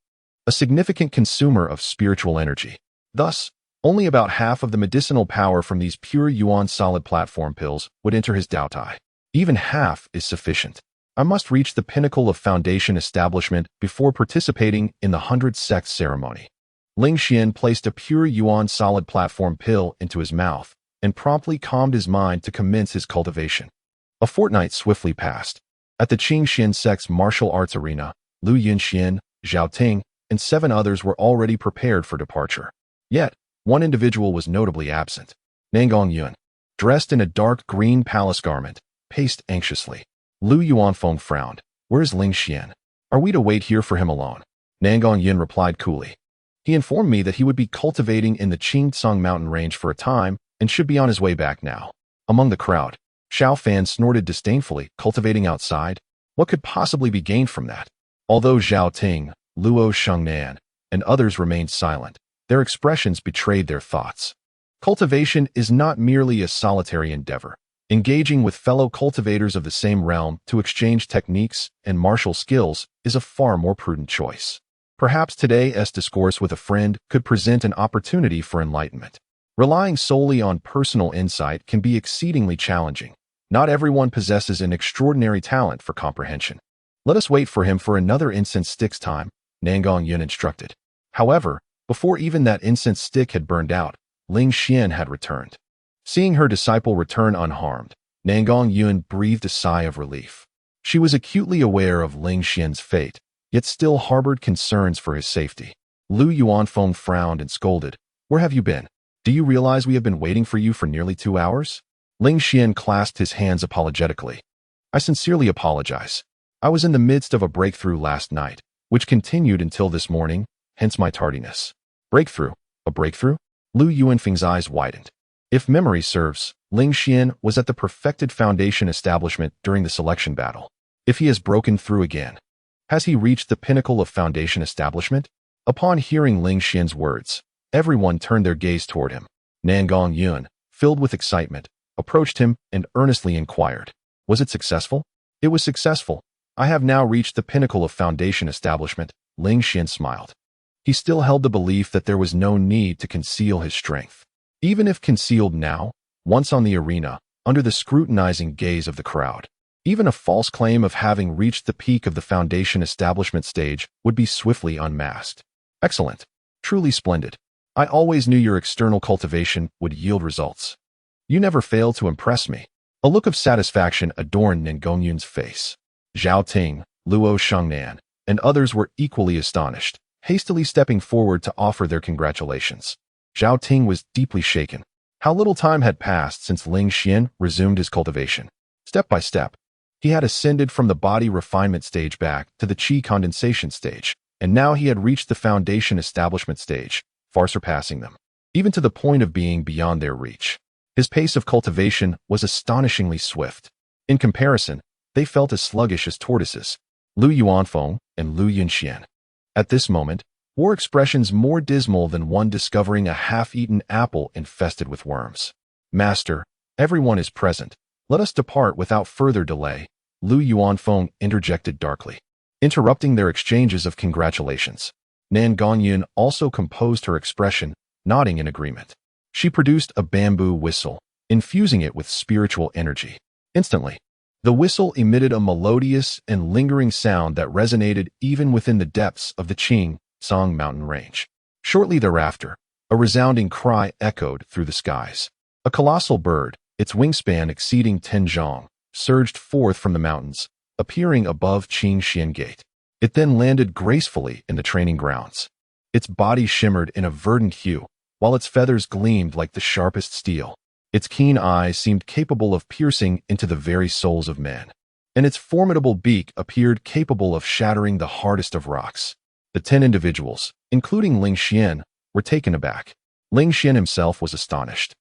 a significant consumer of spiritual energy. Thus, only about half of the medicinal power from these Pure Yuan Solid Platform Pills would enter his Dao Tai. Even half is sufficient. I must reach the pinnacle of Foundation Establishment before participating in the 100 Sects ceremony. Ling Xian placed a Pure Yuan Solid Platform Pill into his mouth and promptly calmed his mind to commence his cultivation. A fortnight swiftly passed. At the Qingxian Sect's martial arts arena, Lu Yunxian, Zhao Ting, and 7 others were already prepared for departure. Yet, one individual was notably absent. Nangong Yun, dressed in a dark green palace garment, paced anxiously. Lu Yuanfeng frowned. Where's Ling Xian? Are we to wait here for him alone? Nangong Yin replied coolly. He informed me that he would be cultivating in the Qingtsang mountain range for a time and should be on his way back now. Among the crowd, Xiao Fan snorted disdainfully. Cultivating outside? What could possibly be gained from that? Although Zhao Ting, Luo Shengnan, and others remained silent, their expressions betrayed their thoughts. Cultivation is not merely a solitary endeavor. Engaging with fellow cultivators of the same realm to exchange techniques and martial skills is a far more prudent choice. Perhaps today's discourse with a friend could present an opportunity for enlightenment. Relying solely on personal insight can be exceedingly challenging. Not everyone possesses an extraordinary talent for comprehension. Let us wait for him for another incense stick's time, Nangong Yun instructed. However, before even that incense stick had burned out, Ling Xian had returned. Seeing her disciple return unharmed, Nangong Yun breathed a sigh of relief. She was acutely aware of Ling Xian's fate, yet still harbored concerns for his safety. Lu Yuanfeng frowned and scolded. Where have you been? Do you realize we have been waiting for you for nearly 2 hours? Ling Xian clasped his hands apologetically. I sincerely apologize. I was in the midst of a breakthrough last night, which continued until this morning, hence my tardiness. Breakthrough? A breakthrough? Lu Yuanfeng's eyes widened. If memory serves, Ling Xian was at the perfected Foundation Establishment during the selection battle. If he has broken through again, has he reached the pinnacle of Foundation Establishment? Upon hearing Ling Xian's words, everyone turned their gaze toward him. Nangong Yun, filled with excitement, approached him and earnestly inquired. Was it successful? It was successful. I have now reached the pinnacle of Foundation Establishment. Ling Xian smiled. He still held the belief that there was no need to conceal his strength. Even if concealed now, once on the arena, under the scrutinizing gaze of the crowd, even a false claim of having reached the peak of the Foundation Establishment stage would be swiftly unmasked. Excellent. Truly splendid. I always knew your external cultivation would yield results. You never fail to impress me. A look of satisfaction adorned Nangong Yun's face. Zhao Ting, Luo Shengnan, and others were equally astonished, hastily stepping forward to offer their congratulations. Zhao Ting was deeply shaken. How little time had passed since Ling Xian resumed his cultivation. Step by step, he had ascended from the body refinement stage back to the qi condensation stage, and now he had reached the Foundation Establishment stage, far surpassing them, even to the point of being beyond their reach. His pace of cultivation was astonishingly swift. In comparison, they felt as sluggish as tortoises, Lu Yuanfeng and Lu Yunxian. At this moment, wore expressions more dismal than one discovering a half-eaten apple infested with worms. Master, everyone is present. Let us depart without further delay, Lu Yuanfeng interjected darkly. interrupting their exchanges of congratulations. Nan Gongyun also composed her expression, nodding in agreement. She produced a bamboo whistle, infusing it with spiritual energy. Instantly, the whistle emitted a melodious and lingering sound that resonated even within the depths of the Qing-Song mountain range. Shortly thereafter, a resounding cry echoed through the skies. A colossal bird, its wingspan exceeding 10 zhong, surged forth from the mountains, appearing above Qingxian Gate. It then landed gracefully in the training grounds. Its body shimmered in a verdant hue, while its feathers gleamed like the sharpest steel. Its keen eyes seemed capable of piercing into the very souls of men, and its formidable beak appeared capable of shattering the hardest of rocks. The 10 individuals, including Ling Xian, were taken aback. Ling Xian himself was astonished.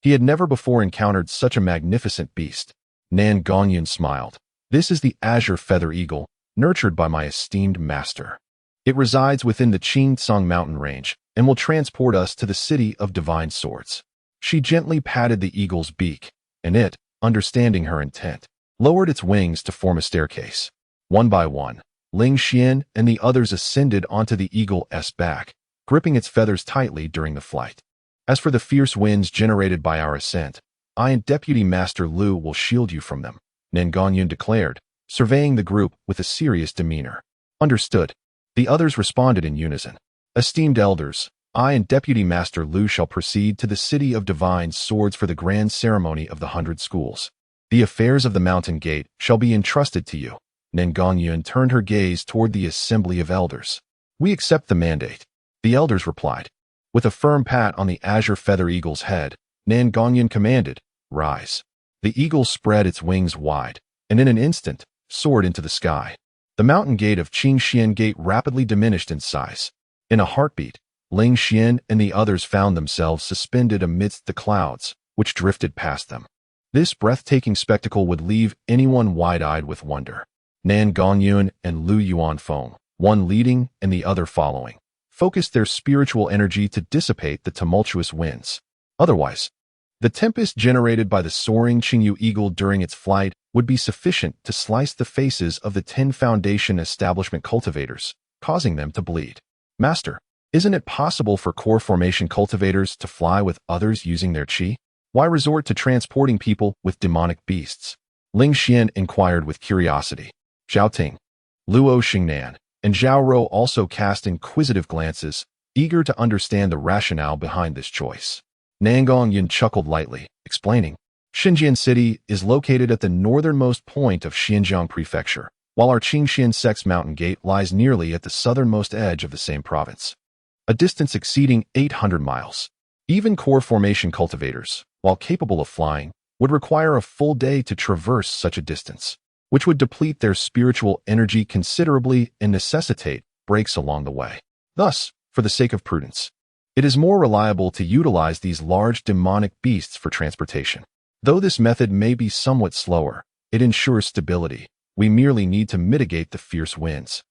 He had never before encountered such a magnificent beast. Nan Gongyun smiled. This is the azure feather eagle, nurtured by my esteemed master. It resides within the Qing-Song mountain range and will transport us to the city of divine swords. She gently patted the eagle's beak, and it, understanding her intent, lowered its wings to form a staircase. One by one, Ling Xian and the others ascended onto the eagle's back, gripping its feathers tightly during the flight. As for the fierce winds generated by our ascent, I and Deputy Master Lu will shield you from them, Nan Gongyun declared, surveying the group with a serious demeanor. Understood. The others responded in unison. Esteemed elders, I and Deputy Master Lu shall proceed to the city of divine swords for the grand ceremony of the 100 schools. The affairs of the mountain gate shall be entrusted to you. Nan Gongyun turned her gaze toward the assembly of elders. We accept the mandate, the elders replied. With a firm pat on the azure feather eagle's head, Nan Gongyun commanded, Rise. The eagle spread its wings wide, and in an instant, soared into the sky. The mountain gate of Qingxian Gate rapidly diminished in size. In a heartbeat, Ling Xian and the others found themselves suspended amidst the clouds, which drifted past them. This breathtaking spectacle would leave anyone wide-eyed with wonder. Nan Gongyun and Lu Yuanfeng, one leading and the other following, focused their spiritual energy to dissipate the tumultuous winds. Otherwise, the tempest generated by the soaring Qingyu eagle during its flight would be sufficient to slice the faces of the 10 Foundation establishment cultivators, causing them to bleed. Master, isn't it possible for core formation cultivators to fly with others using their qi? Why resort to transporting people with demonic beasts? Ling Xian inquired with curiosity. Zhao Ting, Luo Xingnan, and Zhao Rou also cast inquisitive glances, eager to understand the rationale behind this choice. Nan Gongyun chuckled lightly, explaining, Xinjiang City is located at the northernmost point of Xinjiang Prefecture, while our Qingxian Sect's mountain gate lies nearly at the southernmost edge of the same province, a distance exceeding 800 miles. Even core formation cultivators, while capable of flying, would require a full day to traverse such a distance, which would deplete their spiritual energy considerably and necessitate breaks along the way. Thus, for the sake of prudence, it is more reliable to utilize these large demonic beasts for transportation. Though this method may be somewhat slower, it ensures stability. We merely need to mitigate the fierce winds,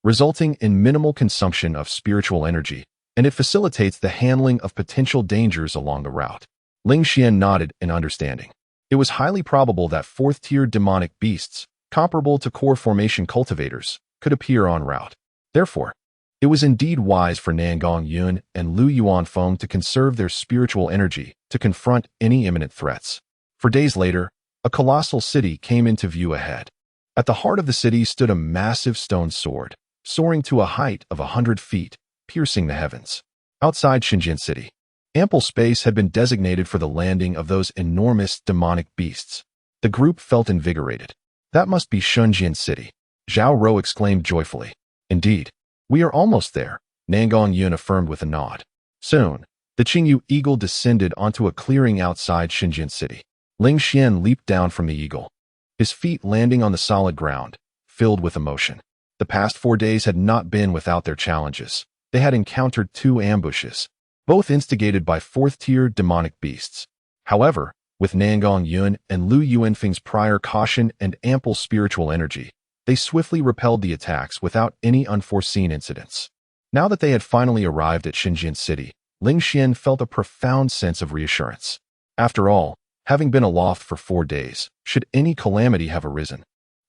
resulting in minimal consumption of spiritual energy, and it facilitates the handling of potential dangers along the route. Ling Xian nodded in understanding. It was highly probable that 4th-tier demonic beasts, comparable to core formation cultivators, could appear en route. Therefore, it was indeed wise for Nan Gongyun and Lu Yuanfeng to conserve their spiritual energy to confront any imminent threats. For days later, a colossal city came into view ahead. At the heart of the city stood a massive stone sword, soaring to a height of 100 feet, piercing the heavens. Outside Xinjiang City, ample space had been designated for the landing of those enormous demonic beasts. The group felt invigorated. That must be Xinjiang City, Zhao Rou exclaimed joyfully. Indeed, we are almost there, Nan Gongyun affirmed with a nod. Soon, the Qingyu eagle descended onto a clearing outside Xinjiang City. Ling Xian leaped down from the eagle, his feet landing on the solid ground, filled with emotion. The past 4 days had not been without their challenges. They had encountered 2 ambushes, both instigated by 4th-tier demonic beasts. However, with Nan Gongyun and Lu Yuanfeng's prior caution and ample spiritual energy, they swiftly repelled the attacks without any unforeseen incidents. Now that they had finally arrived at Xinjiang City, Ling Xian felt a profound sense of reassurance. After all, having been aloft for 4 days, should any calamity have arisen,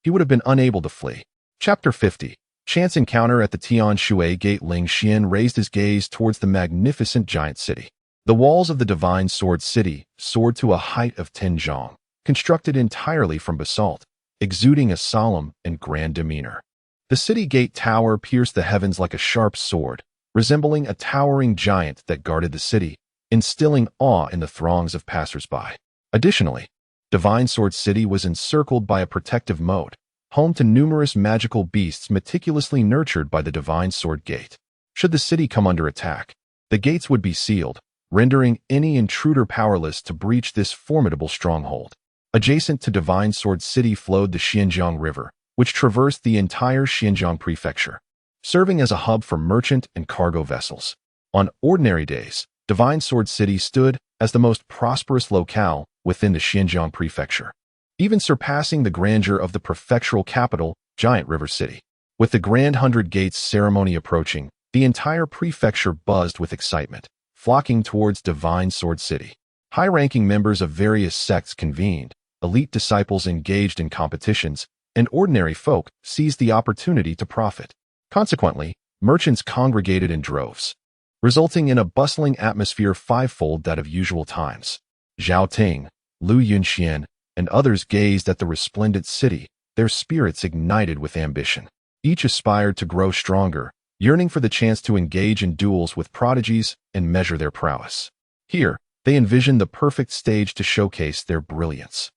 he would have been unable to flee. Chapter 50. Chance encounter at the Tianshui Gate. Ling Xian raised his gaze towards the magnificent giant city. The walls of the Divine Sword City soared to a height of 10 zhang, constructed entirely from basalt, exuding a solemn and grand demeanor. The city gate tower pierced the heavens like a sharp sword, resembling a towering giant that guarded the city, instilling awe in the throngs of passers-by. Additionally, Divine Sword City was encircled by a protective moat, home to numerous magical beasts meticulously nurtured by the Divine Sword Gate. Should the city come under attack, the gates would be sealed, rendering any intruder powerless to breach this formidable stronghold. Adjacent to Divine Sword City flowed the Xinjiang River, which traversed the entire Xinjiang prefecture, serving as a hub for merchant and cargo vessels. On ordinary days, Divine Sword City stood as the most prosperous locale within the Xinjiang prefecture, even surpassing the grandeur of the prefectural capital, Giant River City. With the Grand 100 Gates ceremony approaching, the entire prefecture buzzed with excitement, flocking towards Divine Sword City. High-ranking members of various sects convened, elite disciples engaged in competitions, and ordinary folk seized the opportunity to profit. Consequently, merchants congregated in droves, resulting in a bustling atmosphere fivefold that of usual times. Zhao Ting, Lu Yunxian, and others gazed at the resplendent city, their spirits ignited with ambition. Each aspired to grow stronger, yearning for the chance to engage in duels with prodigies and measure their prowess. Here, they envisioned the perfect stage to showcase their brilliance.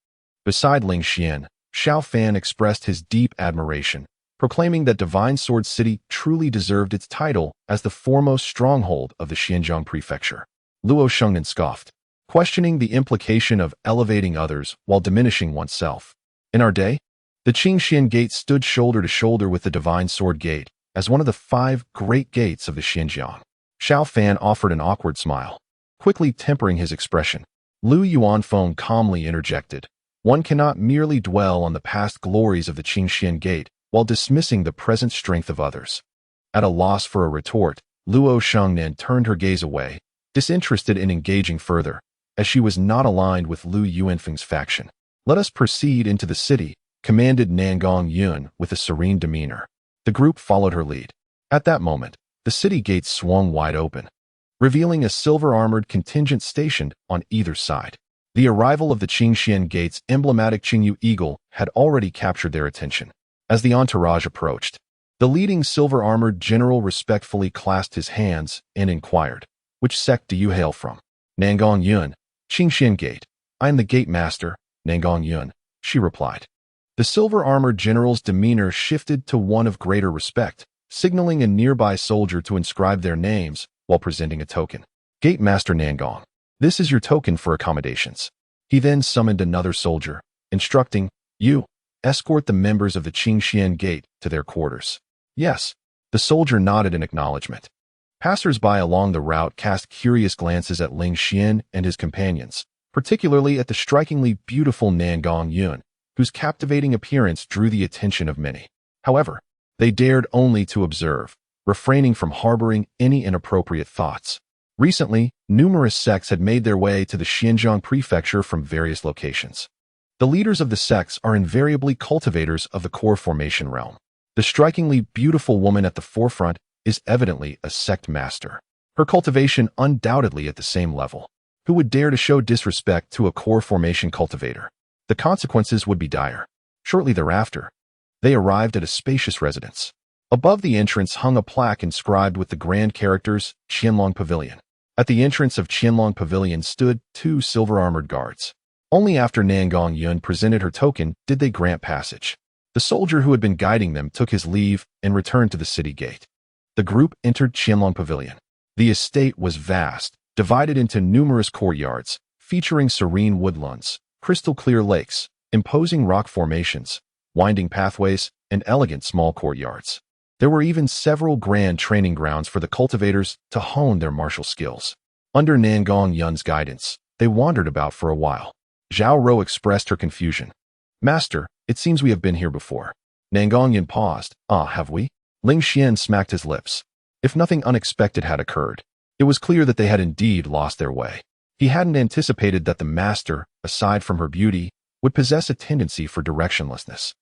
Beside Ling Xian, Xiao Fan expressed his deep admiration, proclaiming that Divine Sword City truly deserved its title as the foremost stronghold of the Xinjiang prefecture. Luo Shengnan scoffed, questioning the implication of elevating others while diminishing oneself. In our day, the Qingxian Gate stood shoulder to shoulder with the Divine Sword Gate as one of the 5 great gates of the Xinjiang. Xiao Fan offered an awkward smile, quickly tempering his expression. Lu Yuanfeng calmly interjected, "One cannot merely dwell on the past glories of the Qingxian Gate while dismissing the present strength of others." At a loss for a retort, Luo Shengnan turned her gaze away, disinterested in engaging further, as she was not aligned with Lu Yuanfeng's faction. "Let us proceed into the city," commanded Nangong Yun with a serene demeanor. The group followed her lead. At that moment, the city gates swung wide open, revealing a silver-armored contingent stationed on either side. The arrival of the Qingxian Gate's emblematic Qingyu eagle had already captured their attention. As the entourage approached, the leading silver-armored general respectfully clasped his hands and inquired, "Which sect do you hail from?" "Nangong Yun, Qingxian Gate. I am the gate master, Nangong Yun," she replied. The silver-armored general's demeanor shifted to one of greater respect, signaling a nearby soldier to inscribe their names while presenting a token. "Gate Master Nangong, this is your token for accommodations." He then summoned another soldier, instructing, "You, escort the members of the Qingxian Gate to their quarters." "Yes." The soldier nodded in acknowledgement. Passers-by along the route cast curious glances at Ling Xian and his companions, particularly at the strikingly beautiful Nangong Yun, whose captivating appearance drew the attention of many. However, they dared only to observe, refraining from harboring any inappropriate thoughts. Recently, numerous sects had made their way to the Xinjiang prefecture from various locations. The leaders of the sects are invariably cultivators of the core formation realm. The strikingly beautiful woman at the forefront is evidently a sect master, her cultivation undoubtedly at the same level. Who would dare to show disrespect to a core formation cultivator? The consequences would be dire. Shortly thereafter, they arrived at a spacious residence. Above the entrance hung a plaque inscribed with the grand characters Qianlong Pavilion. At the entrance of Qianlong Pavilion stood 2 silver-armored guards. Only after Nangong Yun presented her token did they grant passage. The soldier who had been guiding them took his leave and returned to the city gate. The group entered Qianlong Pavilion. The estate was vast, divided into numerous courtyards, featuring serene woodlands, crystal-clear lakes, imposing rock formations, winding pathways, and elegant small courtyards. There were even several grand training grounds for the cultivators to hone their martial skills. Under Nangong Yun's guidance, they wandered about for a while. Zhao Rou expressed her confusion. "Master, it seems we have been here before." Nangong Yun paused. "Ah, have we?" Ling Xian smacked his lips. If nothing unexpected had occurred, it was clear that they had indeed lost their way. He hadn't anticipated that the master, aside from her beauty, would possess a tendency for directionlessness.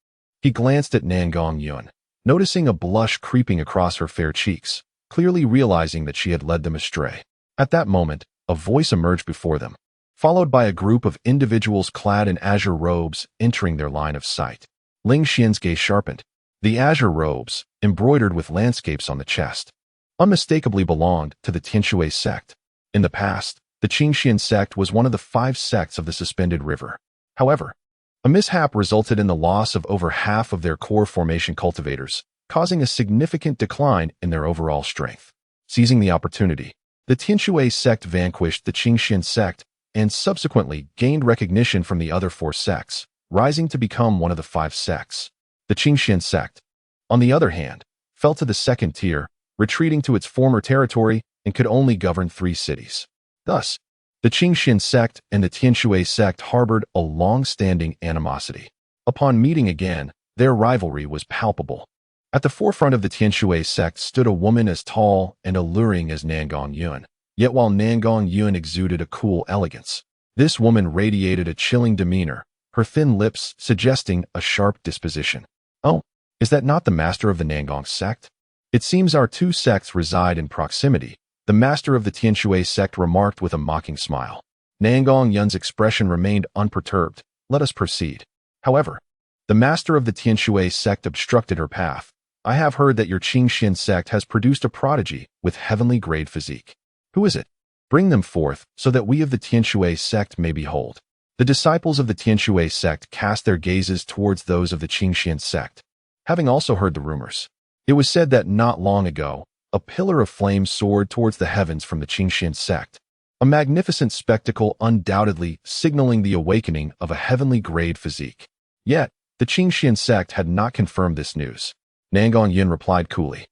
He glanced at Nangong Yun, noticing a blush creeping across her fair cheeks, clearly realizing that she had led them astray. At that moment, a voice emerged before them, followed by a group of individuals clad in azure robes entering their line of sight. Ling Xian's gaze sharpened. The azure robes, embroidered with landscapes on the chest, unmistakably belonged to the Tianshui sect. In the past, the Qingxian sect was one of the 5 sects of the Suspended River. However, a mishap resulted in the loss of over half of their core formation cultivators, causing a significant decline in their overall strength. Seizing the opportunity, the Tianshui sect vanquished the Qingxian sect and subsequently gained recognition from the other 4 sects, rising to become one of the 5 sects. The Qingxian sect, on the other hand, fell to the 2nd tier, retreating to its former territory and could only govern 3 cities. Thus, the Qingxian sect and the Tianshui sect harbored a long-standing animosity. Upon meeting again, their rivalry was palpable. At the forefront of the Tianshui sect stood a woman as tall and alluring as Nangong Yuan. Yet while Nangong Yuan exuded a cool elegance, this woman radiated a chilling demeanor, her thin lips suggesting a sharp disposition. Oh, is that not the master of the Nangong sect? It seems our 2 sects reside in proximity, the master of the Tianshui sect remarked with a mocking smile. Nangong Yuan's expression remained unperturbed. Let us proceed. However, the master of the Tianshui sect obstructed her path. I have heard that your Qingxian sect has produced a prodigy with heavenly grade physique. Who is it? Bring them forth so that we of the Tianshui sect may behold. The disciples of the Tianshui sect cast their gazes towards those of the Qingxian sect. Having also heard the rumors, it was said that not long ago, a pillar of flame soared towards the heavens from the Qingxian sect, a magnificent spectacle undoubtedly signaling the awakening of a heavenly grade physique. Yet, the Qingxian sect had not confirmed this news. Nangong Yuan replied coolly.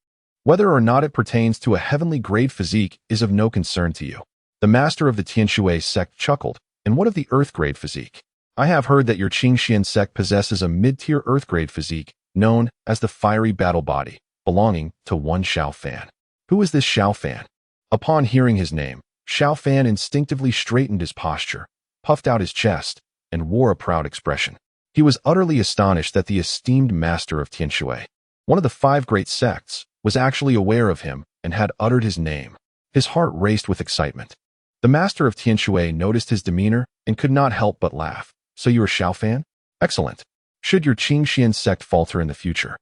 Whether or not it pertains to a heavenly grade physique is of no concern to you. The master of the Tianshui sect chuckled. And what of the earth grade physique? I have heard that your Qingxian sect possesses a mid-tier earth grade physique known as the fiery battle body, belonging to one Xiao Fan. Who is this Xiao Fan? Upon hearing his name, Xiao Fan instinctively straightened his posture, puffed out his chest, and wore a proud expression. He was utterly astonished that the esteemed master of Tianshui, one of the 5 great sects, was actually aware of him and had uttered his name. His heart raced with excitement. The master of Tianshui noticed his demeanor and could not help but laugh. So you are Xiao Fan? Excellent. Should your Qingxian sect falter in the future,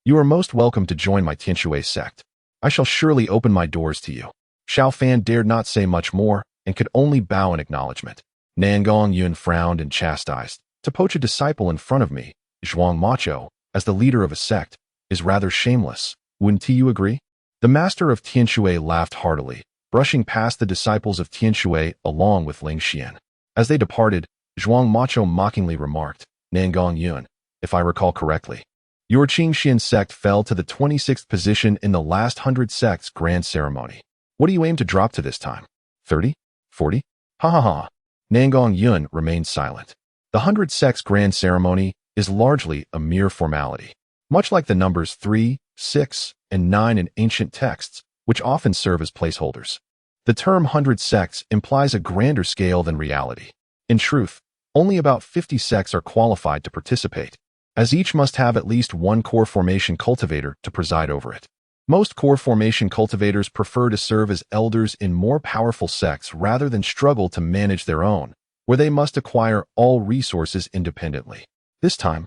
you are most welcome to join my Tianshui sect. I shall surely open my doors to you. Xiao Fan dared not say much more and could only bow in acknowledgement. Nangong Yuan frowned and chastised. To poach a disciple in front of me, Zhuang Macho, as the leader of a sect, is rather shameless. Wouldn't you agree? The master of Tianshui laughed heartily, brushing past the disciples of Tianshui along with Ling Xian. As they departed, Zhuang Macho mockingly remarked, Nangong Yuan, if I recall correctly, your Qingxian sect fell to the 26th position in the last 100 sects grand ceremony. What do you aim to drop to this time? 30? 40? Ha ha ha. Nangong Yuan remained silent. The 100 sects grand ceremony is largely a mere formality. Much like the numbers 3, 6, and 9 in ancient texts, which often serve as placeholders. The term 100 sects implies a grander scale than reality. In truth, only about 50 sects are qualified to participate, as each must have at least one core formation cultivator to preside over it. Most core formation cultivators prefer to serve as elders in more powerful sects rather than struggle to manage their own, where they must acquire all resources independently. This time,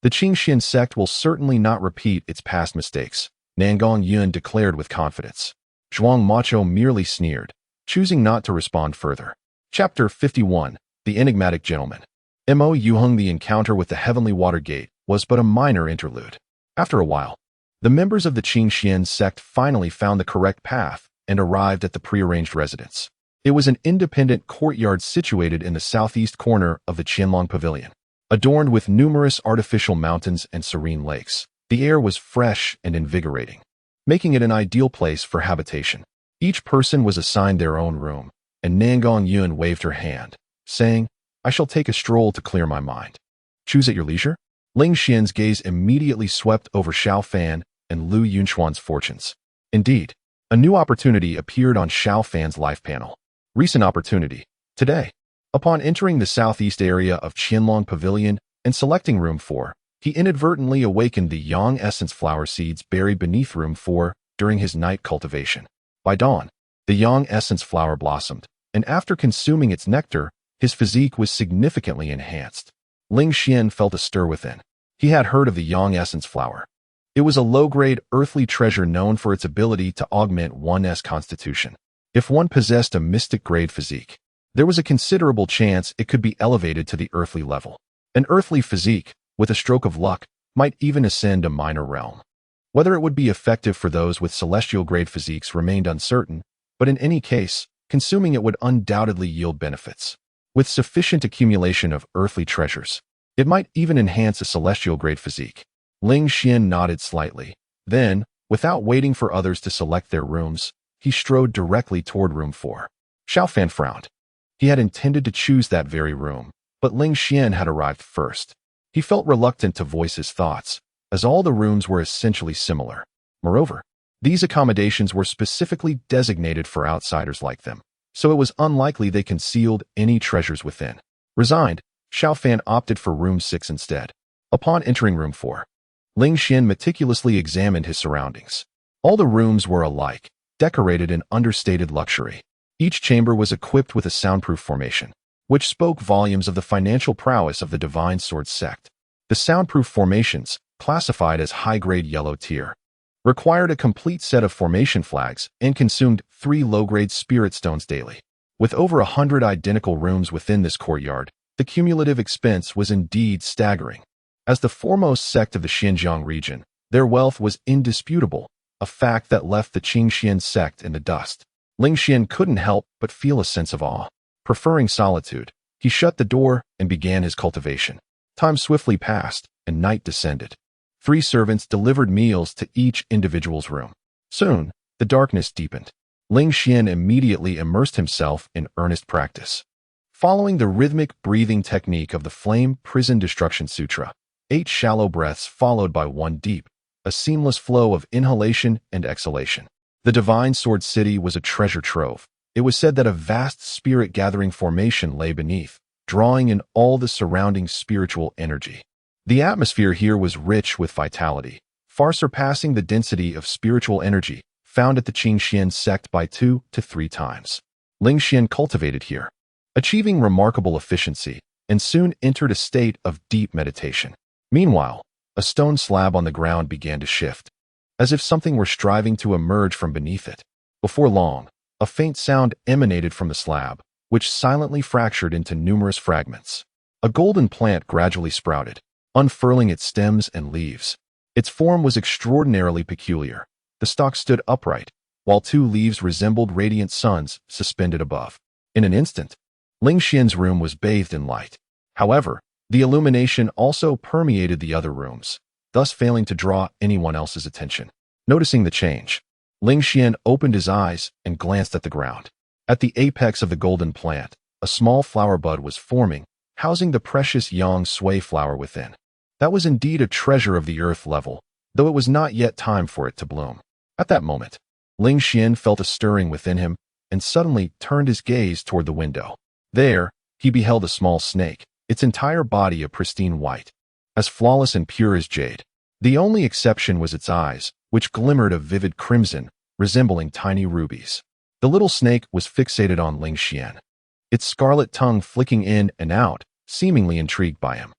the Qingxian sect will certainly not repeat its past mistakes, Nangong Yuan declared with confidence. Zhuang Macho merely sneered, choosing not to respond further. Chapter 51. The Enigmatic Gentleman. Mo Yuheng. The encounter with the Heavenly Water Gate was but a minor interlude. After a while, the members of the Qingxian sect finally found the correct path and arrived at the prearranged residence. It was an independent courtyard situated in the southeast corner of the Qianlong Pavilion, adorned with numerous artificial mountains and serene lakes. The air was fresh and invigorating, making it an ideal place for habitation. Each person was assigned their own room, and Nangong Yuan waved her hand, saying, I shall take a stroll to clear my mind. Choose at your leisure? Ling Xian's gaze immediately swept over Xiao Fan and Lu Yunchuan's fortunes. Indeed, a new opportunity appeared on Xiao Fan's life panel. Recent opportunity. Today, upon entering the southeast area of Qianlong Pavilion and selecting room 4, he inadvertently awakened the yang essence flower seeds buried beneath room 4 during his night cultivation. By dawn, the yang essence flower blossomed, and after consuming its nectar, his physique was significantly enhanced. Ling Xian felt a stir within. He had heard of the yang essence flower. It was a low-grade earthly treasure known for its ability to augment one's constitution. If one possessed a mystic-grade physique, there was a considerable chance it could be elevated to the earthly level. An earthly physique, with a stroke of luck, might even ascend a minor realm. Whether it would be effective for those with celestial-grade physiques remained uncertain, but in any case, consuming it would undoubtedly yield benefits. With sufficient accumulation of earthly treasures, it might even enhance a celestial-grade physique. Ling Xian nodded slightly. Then, without waiting for others to select their rooms, he strode directly toward room 4. Xiao Fan frowned. He had intended to choose that very room, but Ling Xian had arrived first. He felt reluctant to voice his thoughts, as all the rooms were essentially similar. Moreover, these accommodations were specifically designated for outsiders like them, so it was unlikely they concealed any treasures within. Resigned, Xiao Fan opted for room 6 instead. Upon entering room 4, Ling Xian meticulously examined his surroundings. All the rooms were alike, decorated in understated luxury. Each chamber was equipped with a soundproof formation, which spoke volumes of the financial prowess of the Divine Sword sect. The soundproof formations, classified as high-grade yellow tier, required a complete set of formation flags and consumed 3 low-grade spirit stones daily. With over 100 identical rooms within this courtyard, the cumulative expense was indeed staggering. As the foremost sect of the Xinjiang region, their wealth was indisputable, a fact that left the Qingxian sect in the dust. Ling Xian couldn't help but feel a sense of awe. Preferring solitude, he shut the door and began his cultivation. Time swiftly passed, and night descended. 3 servants delivered meals to each individual's room. Soon, the darkness deepened. Ling Xian immediately immersed himself in earnest practice. Following the rhythmic breathing technique of the Flame Prison Destruction Sutra, 8 shallow breaths followed by 1 deep, a seamless flow of inhalation and exhalation. The Divine Sword City was a treasure trove. It was said that a vast spirit-gathering formation lay beneath, drawing in all the surrounding spiritual energy. The atmosphere here was rich with vitality, far surpassing the density of spiritual energy found at the Qingxian sect by 2 to 3 times. Ling Xian cultivated here, achieving remarkable efficiency, and soon entered a state of deep meditation. Meanwhile, a stone slab on the ground began to shift, as if something were striving to emerge from beneath it. Before long, a faint sound emanated from the slab, which silently fractured into numerous fragments. A golden plant gradually sprouted, unfurling its stems and leaves. Its form was extraordinarily peculiar. The stalk stood upright, while 2 leaves resembled radiant suns suspended above. In an instant, Ling Xian's room was bathed in light. However, the illumination also permeated the other rooms, thus failing to draw anyone else's attention. Noticing the change, Ling Xian opened his eyes and glanced at the ground. At the apex of the golden plant, a small flower bud was forming, housing the precious yang sui flower within. That was indeed a treasure of the earth level, though it was not yet time for it to bloom. At that moment, Ling Xian felt a stirring within him and suddenly turned his gaze toward the window. There, he beheld a small snake, its entire body a pristine white, as flawless and pure as jade. The only exception was its eyes, which glimmered a vivid crimson, resembling tiny rubies. The little snake was fixated on Ling Xian, its scarlet tongue flicking in and out, seemingly intrigued by him.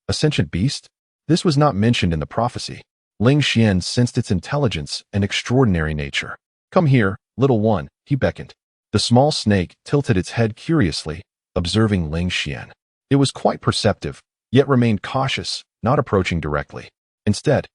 A sentient beast? This was not mentioned in the prophecy. Ling Xian sensed its intelligence and extraordinary nature. Come here, little one, he beckoned. The small snake tilted its head curiously, observing Ling Xian. It was quite perceptive, yet remained cautious, not approaching directly. Instead,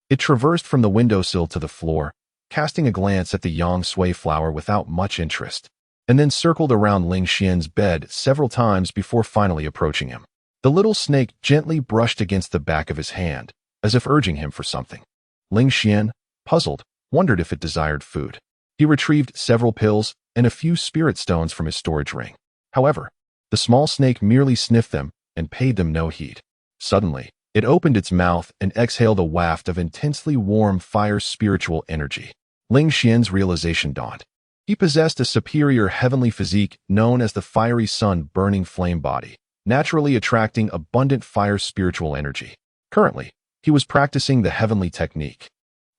it traversed from the windowsill to the floor, casting a glance at the yang sui flower without much interest, and then circled around Ling Xian's bed several times before finally approaching him. The little snake gently brushed against the back of his hand, as if urging him for something. Ling Xian, puzzled, wondered if it desired food. He retrieved several pills and a few spirit stones from his storage ring. However, the small snake merely sniffed them and paid them no heed. Suddenly, it opened its mouth and exhaled a waft of intensely warm fire spiritual energy. Ling Xian's realization dawned. He possessed a superior heavenly physique known as the fiery sun burning flame body, naturally attracting abundant fire spiritual energy. Currently, he was practicing the heavenly technique,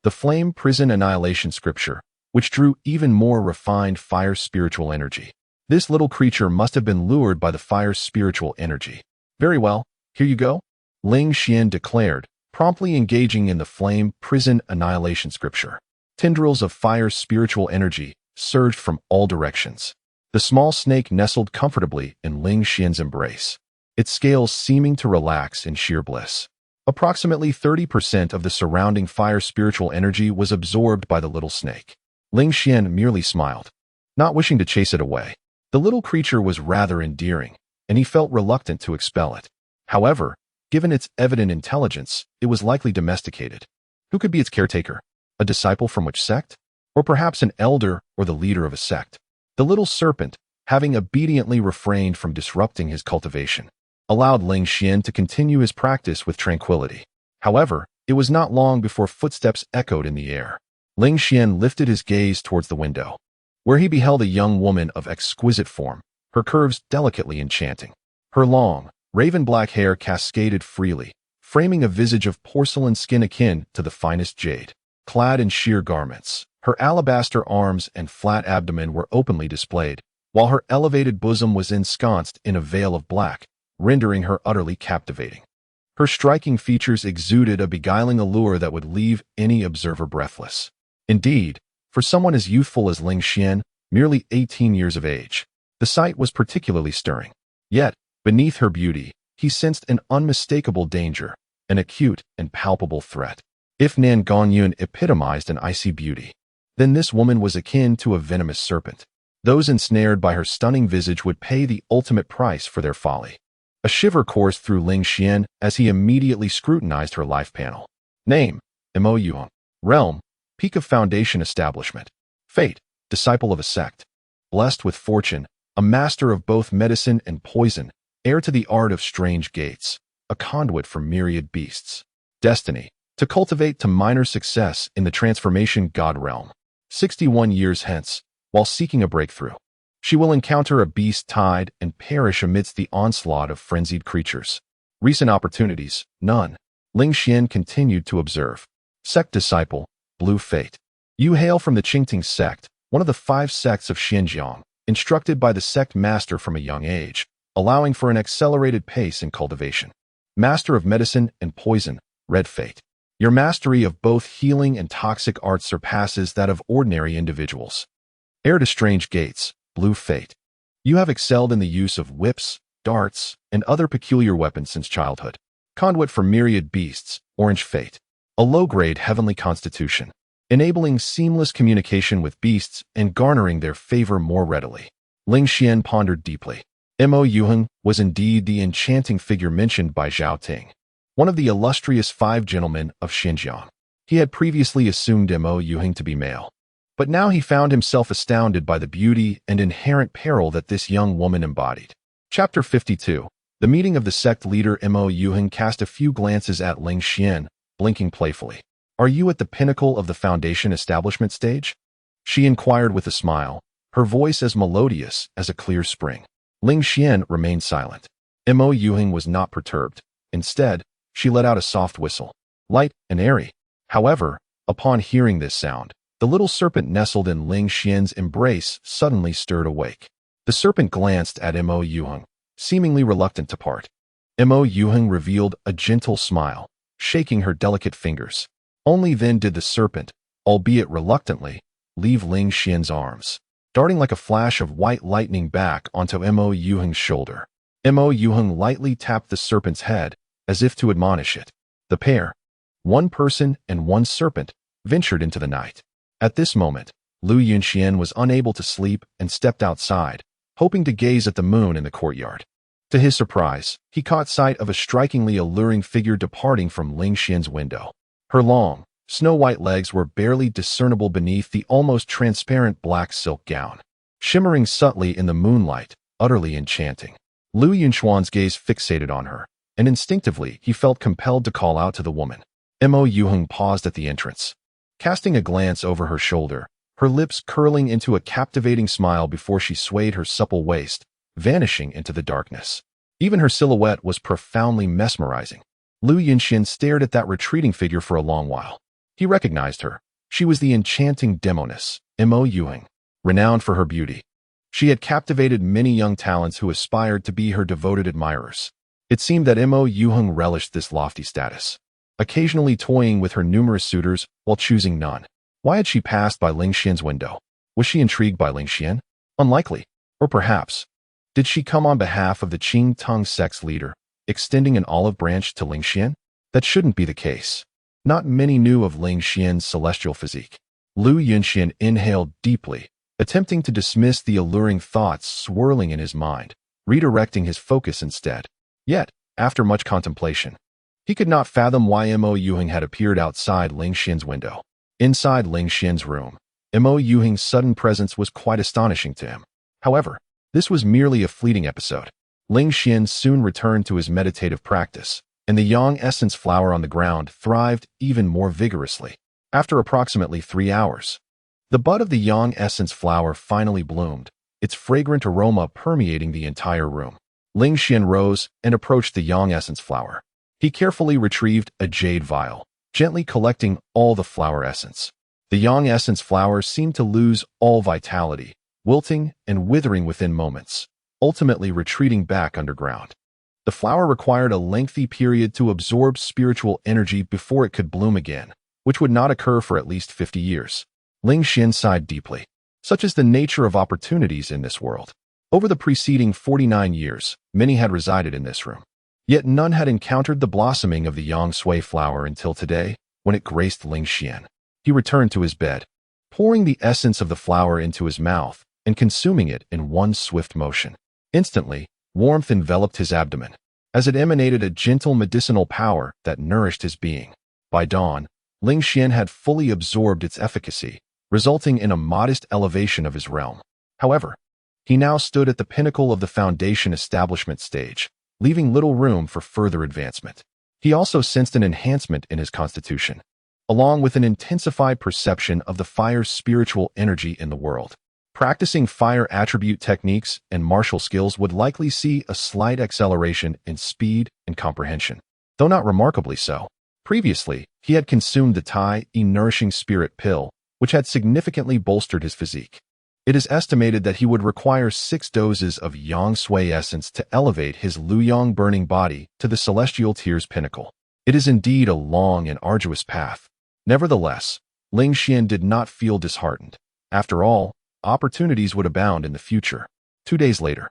the flame prison annihilation scripture, which drew even more refined fire spiritual energy. This little creature must have been lured by the fire's spiritual energy. Very well, here you go, Ling Xian declared, promptly engaging in the flame prison annihilation scripture. Tendrils of fire's spiritual energy surged from all directions. The small snake nestled comfortably in Ling Xian's embrace, its scales seeming to relax in sheer bliss. Approximately 30% of the surrounding fire spiritual energy was absorbed by the little snake. Ling Xian merely smiled, not wishing to chase it away. The little creature was rather endearing, and he felt reluctant to expel it. However, given its evident intelligence, it was likely domesticated. Who could be its caretaker? A disciple from which sect? Or perhaps an elder or the leader of a sect? The little serpent, having obediently refrained from disrupting his cultivation, allowed Ling Xian to continue his practice with tranquility. However, it was not long before footsteps echoed in the air. Ling Xian lifted his gaze towards the window, where he beheld a young woman of exquisite form, her curves delicately enchanting. Her long, raven-black hair cascaded freely, framing a visage of porcelain skin akin to the finest jade. Clad in sheer garments, her alabaster arms and flat abdomen were openly displayed, while her elevated bosom was ensconced in a veil of black, rendering her utterly captivating. Her striking features exuded a beguiling allure that would leave any observer breathless. Indeed, for someone as youthful as Ling Xian, merely 18 years of age, the sight was particularly stirring. Yet, beneath her beauty, he sensed an unmistakable danger, an acute and palpable threat. If Nan Gongyun epitomized an icy beauty, then this woman was akin to a venomous serpent. Those ensnared by her stunning visage would pay the ultimate price for their folly. A shiver coursed through Ling Xian as he immediately scrutinized her life panel. Name, Mo Yuhong. Realm, Peak of Foundation Establishment. Fate, disciple of a sect. Blessed with fortune, a master of both medicine and poison, heir to the art of strange gates, a conduit for myriad beasts. Destiny, to cultivate to minor success in the transformation god realm. 61 years hence, while seeking a breakthrough, she will encounter a beast tide and perish amidst the onslaught of frenzied creatures. Recent opportunities, none. Ling Xian continued to observe. Sect disciple, Blue Fate. You hail from the Qingting sect, one of the 5 sects of Xinjiang, instructed by the sect master from a young age, allowing for an accelerated pace in cultivation. Master of medicine and poison, Red Fate. Your mastery of both healing and toxic arts surpasses that of ordinary individuals. Heir to strange gates, Blue Fate. You have excelled in the use of whips, darts, and other peculiar weapons since childhood. Conduit for myriad beasts, Orange Fate. A low-grade heavenly constitution, enabling seamless communication with beasts and garnering their favor more readily. Ling Xian pondered deeply. Mo Yuheng was indeed the enchanting figure mentioned by Zhao Ting, one of the illustrious 5 gentlemen of Xinjiang. He had previously assumed Mo Yuheng to be male, but now he found himself astounded by the beauty and inherent peril that this young woman embodied. Chapter 52. The meeting of the sect leader. Mo Yuheng cast a few glances at Ling Xian, blinking playfully. Are you at the pinnacle of the foundation establishment stage? She inquired with a smile, her voice as melodious as a clear spring. Ling Xian remained silent. Mo Yuheng was not perturbed. Instead, she let out a soft whistle, light and airy. However, upon hearing this sound, the little serpent nestled in Ling Xian's embrace suddenly stirred awake. The serpent glanced at Mo Yuheng, seemingly reluctant to part. Mo Yuheng revealed a gentle smile, shaking her delicate fingers. Only then did the serpent, albeit reluctantly, leave Ling Xian's arms, darting like a flash of white lightning back onto Mo Yuheng's shoulder. Mo Yuheng lightly tapped the serpent's head, as if to admonish it. The pair, one person and one serpent, ventured into the night. At this moment, Lu Yunxian was unable to sleep and stepped outside, hoping to gaze at the moon in the courtyard. To his surprise, he caught sight of a strikingly alluring figure departing from Ling Xian's window. Her long, snow-white legs were barely discernible beneath the almost transparent black silk gown, shimmering subtly in the moonlight, utterly enchanting. Lu Yunxuan's gaze fixated on her, and instinctively he felt compelled to call out to the woman. Mo Yuheng paused at the entrance, casting a glance over her shoulder, her lips curling into a captivating smile before she swayed her supple waist, vanishing into the darkness. Even her silhouette was profoundly mesmerizing. Lu Yinxian stared at that retreating figure for a long while. He recognized her. She was the enchanting demoness, Mo Yuheng, renowned for her beauty. She had captivated many young talents who aspired to be her devoted admirers. It seemed that Mo Yuheng relished this lofty status, occasionally toying with her numerous suitors while choosing none. Why had she passed by Ling Xian's window? Was she intrigued by Ling Xian? Unlikely. Or perhaps, did she come on behalf of the Qing Tong sect's leader, extending an olive branch to Ling Xian? That shouldn't be the case. Not many knew of Ling Xian's celestial physique. Lu Yinxian inhaled deeply, attempting to dismiss the alluring thoughts swirling in his mind, redirecting his focus instead. Yet, after much contemplation, he could not fathom why Mo Yuheng had appeared outside Ling Xian's window. Inside Ling Xian's room, Mo Yuheng's sudden presence was quite astonishing to him. However, this was merely a fleeting episode. Ling Xian soon returned to his meditative practice, and the yang essence flower on the ground thrived even more vigorously. After approximately 3 hours, the bud of the yang essence flower finally bloomed, its fragrant aroma permeating the entire room. Ling Xian rose and approached the yang essence flower. He carefully retrieved a jade vial, gently collecting all the flower essence. The yang essence flower seemed to lose all vitality, wilting and withering within moments, ultimately retreating back underground. The flower required a lengthy period to absorb spiritual energy before it could bloom again, which would not occur for at least 50 years. Ling Xian sighed deeply. Such is the nature of opportunities in this world. Over the preceding 49 years, many had resided in this room. Yet none had encountered the blossoming of the yang sui flower until today, when it graced Ling Xian. He returned to his bed, pouring the essence of the flower into his mouth and consuming it in one swift motion. Instantly, warmth enveloped his abdomen, as it emanated a gentle medicinal power that nourished his being. By dawn, Ling Xian had fully absorbed its efficacy, resulting in a modest elevation of his realm. However, he now stood at the pinnacle of the foundation establishment stage, leaving little room for further advancement. He also sensed an enhancement in his constitution, along with an intensified perception of the fire's spiritual energy in the world. Practicing fire attribute techniques and martial skills would likely see a slight acceleration in speed and comprehension, though not remarkably so. Previously, he had consumed the Tai nourishing spirit pill, which had significantly bolstered his physique. It is estimated that he would require 6 doses of yang sui essence to elevate his Luyang burning body to the celestial tier's pinnacle. It is indeed a long and arduous path. Nevertheless, Ling Xian did not feel disheartened. After all, opportunities would abound in the future. 2 days later,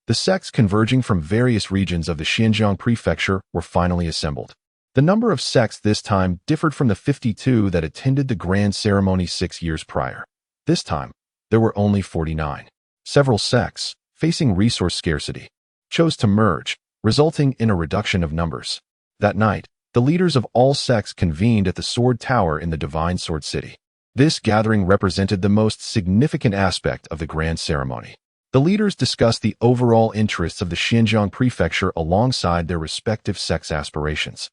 the sects converging from various regions of the Xinjiang prefecture were finally assembled. The number of sects this time differed from the 52 that attended the grand ceremony 6 years prior. This time, there were only 49. Several sects, facing resource scarcity, chose to merge, resulting in a reduction of numbers. That night, the leaders of all sects convened at the Sword Tower in the Divine Sword City. This gathering represented the most significant aspect of the grand ceremony. The leaders discussed the overall interests of the Xinjiang prefecture alongside their respective sects' aspirations,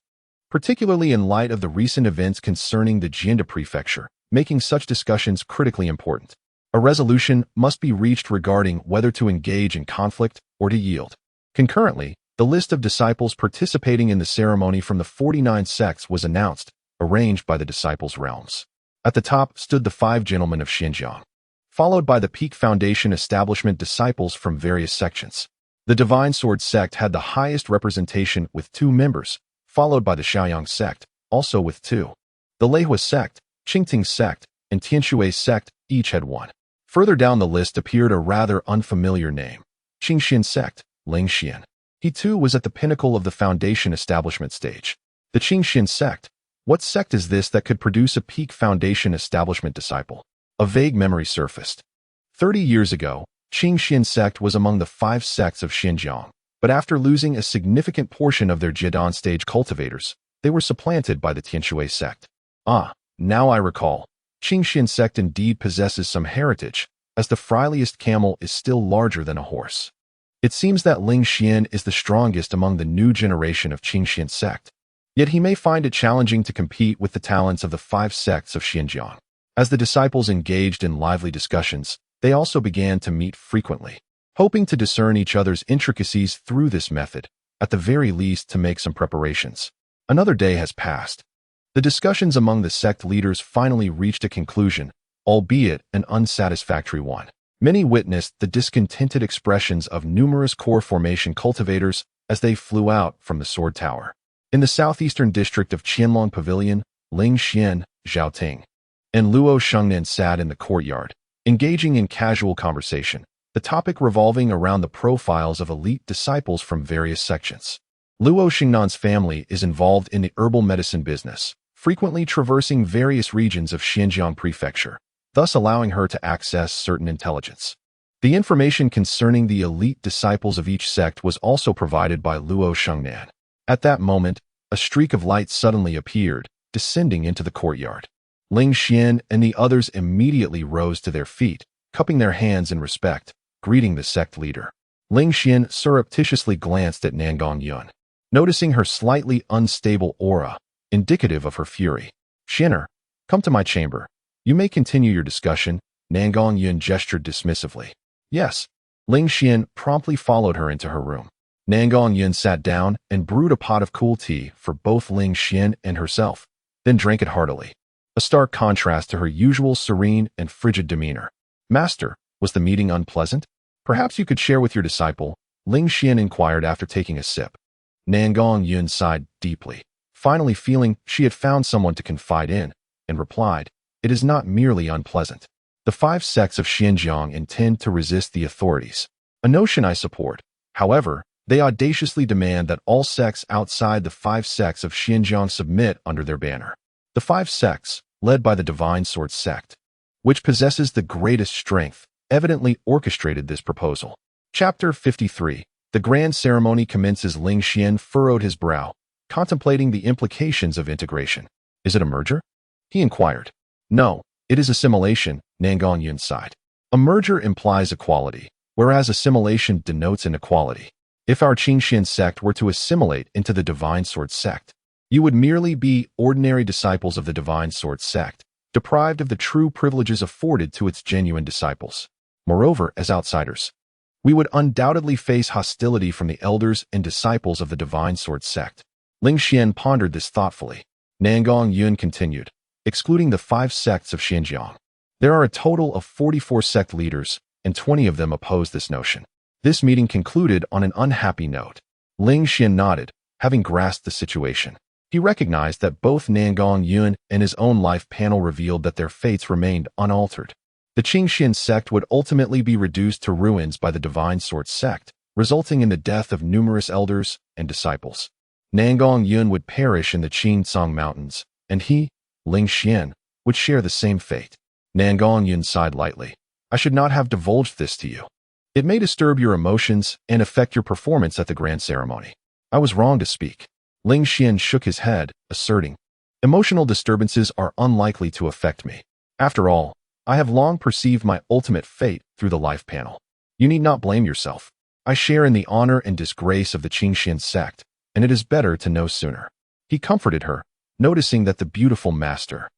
particularly in light of the recent events concerning the Jianda prefecture, making such discussions critically important. A resolution must be reached regarding whether to engage in conflict or to yield. Concurrently, the list of disciples participating in the ceremony from the 49 sects was announced, arranged by the disciples' realms. At the top stood the 5 gentlemen of Xinjiang, followed by the Peak Foundation establishment disciples from various sections. The Divine Sword sect had the highest representation with 2 members, followed by the Shaoyang sect, also with 2. The Leihua sect, Qingting sect, and Tianshui sect each had 1. Further down the list appeared a rather unfamiliar name, Qingxian sect, Ling Xian. He too was at the pinnacle of the foundation establishment stage. The Qingxian sect. What sect is this that could produce a peak foundation establishment disciple? A vague memory surfaced. 30 years ago, Qingxian sect was among the 5 sects of Xinjiang, but after losing a significant portion of their Jidan stage cultivators, they were supplanted by the Tianshui sect. Ah, now I recall. Qingxian sect indeed possesses some heritage, as the frieliest camel is still larger than a horse. It seems that Ling Xian is the strongest among the new generation of Qingxian sect. Yet he may find it challenging to compete with the talents of the 5 sects of Xinjiang. As the disciples engaged in lively discussions, they also began to meet frequently, hoping to discern each other's intricacies through this method, at the very least to make some preparations. Another day has passed. The discussions among the sect leaders finally reached a conclusion, albeit an unsatisfactory one. Many witnessed the discontented expressions of numerous core formation cultivators as they flew out from the sword tower. In the southeastern district of Qianlong Pavilion, Ling Xian, Zhao Ting, and Luo Shengnan sat in the courtyard, engaging in casual conversation, the topic revolving around the profiles of elite disciples from various sections. Luo Shengnan's family is involved in the herbal medicine business, frequently traversing various regions of Xinjiang Prefecture, thus allowing her to access certain intelligence. The information concerning the elite disciples of each sect was also provided by Luo Shengnan. At that moment, a streak of light suddenly appeared, descending into the courtyard. Ling Xian and the others immediately rose to their feet, cupping their hands in respect, greeting the sect leader. Ling Xian surreptitiously glanced at Nangong Yun, noticing her slightly unstable aura, indicative of her fury. "Xianer, come to my chamber. You may continue your discussion," Nangong Yun gestured dismissively. "Yes." Ling Xian promptly followed her into her room. Nangong Yun sat down and brewed a pot of cool tea for both Ling Xian and herself, then drank it heartily, a stark contrast to her usual serene and frigid demeanor. "Master, was the meeting unpleasant? Perhaps you could share with your disciple," Ling Xian inquired after taking a sip. Nangong Yun sighed deeply, finally feeling she had found someone to confide in, and replied, "It is not merely unpleasant. The 5 sects of Xinjiang intend to resist the authorities, a notion I support. However, they audaciously demand that all sects outside the 5 sects of Xinjiang submit under their banner. The 5 sects, led by the Divine Sword sect, which possesses the greatest strength, evidently orchestrated this proposal." Chapter 53. The grand ceremony commences. Ling Xian furrowed his brow, contemplating the implications of integration. "Is it a merger?" he inquired. "No, it is assimilation," Nangong Yun sighed. "A merger implies equality, whereas assimilation denotes inequality. If our Qingxian sect were to assimilate into the Divine Sword sect, you would merely be ordinary disciples of the Divine Sword sect, deprived of the true privileges afforded to its genuine disciples. Moreover, as outsiders, we would undoubtedly face hostility from the elders and disciples of the Divine Sword sect." Ling Xian pondered this thoughtfully. Nangong Yun continued, "Excluding the 5 sects of Xinjiang, there are a total of 44 sect leaders, and 20 of them oppose this notion." This meeting concluded on an unhappy note. Ling Xian nodded, having grasped the situation. He recognized that both Nangong Yun and his own life panel revealed that their fates remained unaltered. The Qingxian sect would ultimately be reduced to ruins by the Divine Sword sect, resulting in the death of numerous elders and disciples. Nangong Yun would perish in the Qingcang Mountains, and he, Ling Xian, would share the same fate. Nangong Yun sighed lightly. "I should not have divulged this to you. It may disturb your emotions and affect your performance at the grand ceremony. I was wrong to speak." Ling Xian shook his head, asserting, "Emotional disturbances are unlikely to affect me. After all, I have long perceived my ultimate fate through the life panel. You need not blame yourself. I share in the honor and disgrace of the Qingxian sect, and it is better to know sooner." He comforted her, noticing that the beautiful master,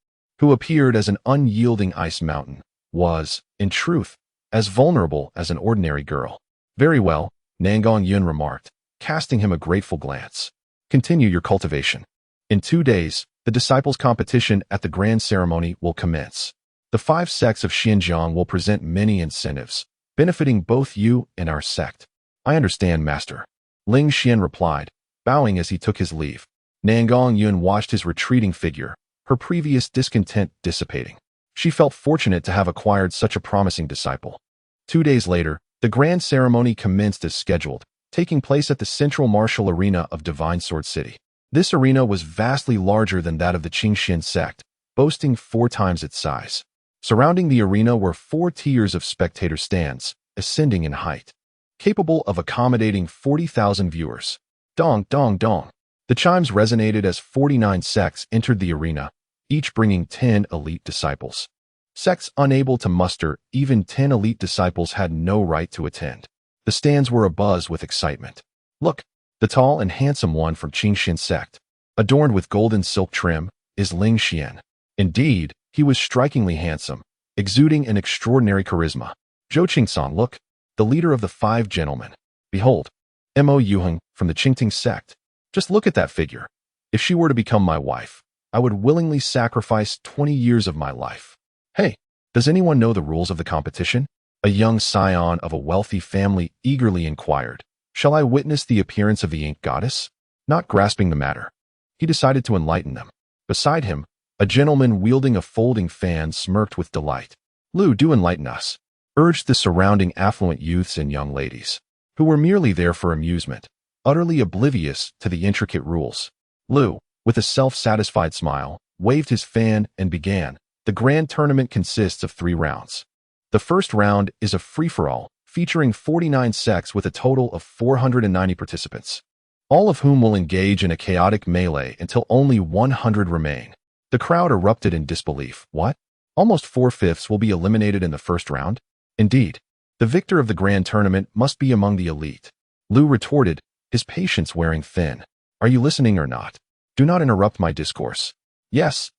who appeared as an unyielding ice mountain, was, in truth, as vulnerable as an ordinary girl. "Very well," Nangong Yun remarked, casting him a grateful glance. "Continue your cultivation. In 2 days, the disciples' competition at the grand ceremony will commence. The 5 sects of Xinjiang will present many incentives, benefiting both you and our sect." "I understand, Master," Ling Xian replied, bowing as he took his leave. Nangong Yun watched his retreating figure, her previous discontent dissipating. She felt fortunate to have acquired such a promising disciple. 2 days later, the grand ceremony commenced as scheduled, taking place at the central martial arena of Divine Sword City. This arena was vastly larger than that of the Qingxian sect, boasting 4 times its size. Surrounding the arena were 4 tiers of spectator stands, ascending in height, capable of accommodating 40,000 viewers. Dong, dong, dong. The chimes resonated as 49 sects entered the arena, each bringing 10 elite disciples. Sects unable to muster even 10 elite disciples had no right to attend. The stands were abuzz with excitement. "Look, the tall and handsome one from Qingxian sect, adorned with golden silk trim, is Ling Xian. Indeed, he was strikingly handsome, exuding an extraordinary charisma. Zhou Qingcang, look, the leader of the 5 gentlemen. Behold, Mo Yuheng from the Qingting sect. Just look at that figure. If she were to become my wife, I would willingly sacrifice 20 years of my life. Hey, does anyone know the rules of the competition? A young scion of a wealthy family eagerly inquired. Shall I witness the appearance of the ink goddess? Not grasping the matter, he decided to enlighten them. Beside him, a gentleman wielding a folding fan smirked with delight. Lu, do enlighten us, urged the surrounding affluent youths and young ladies, who were merely there for amusement, utterly oblivious to the intricate rules. Lu, with a self-satisfied smile, waved his fan and began. The grand tournament consists of 3 rounds. The first round is a free-for-all, featuring 49 sects with a total of 490 participants, all of whom will engage in a chaotic melee until only 100 remain. The crowd erupted in disbelief. What? Almost 4/5 will be eliminated in the first round? Indeed, the victor of the grand tournament must be among the elite. Lu retorted, his patience wearing thin. Are you listening or not? Do not interrupt my discourse. Yes,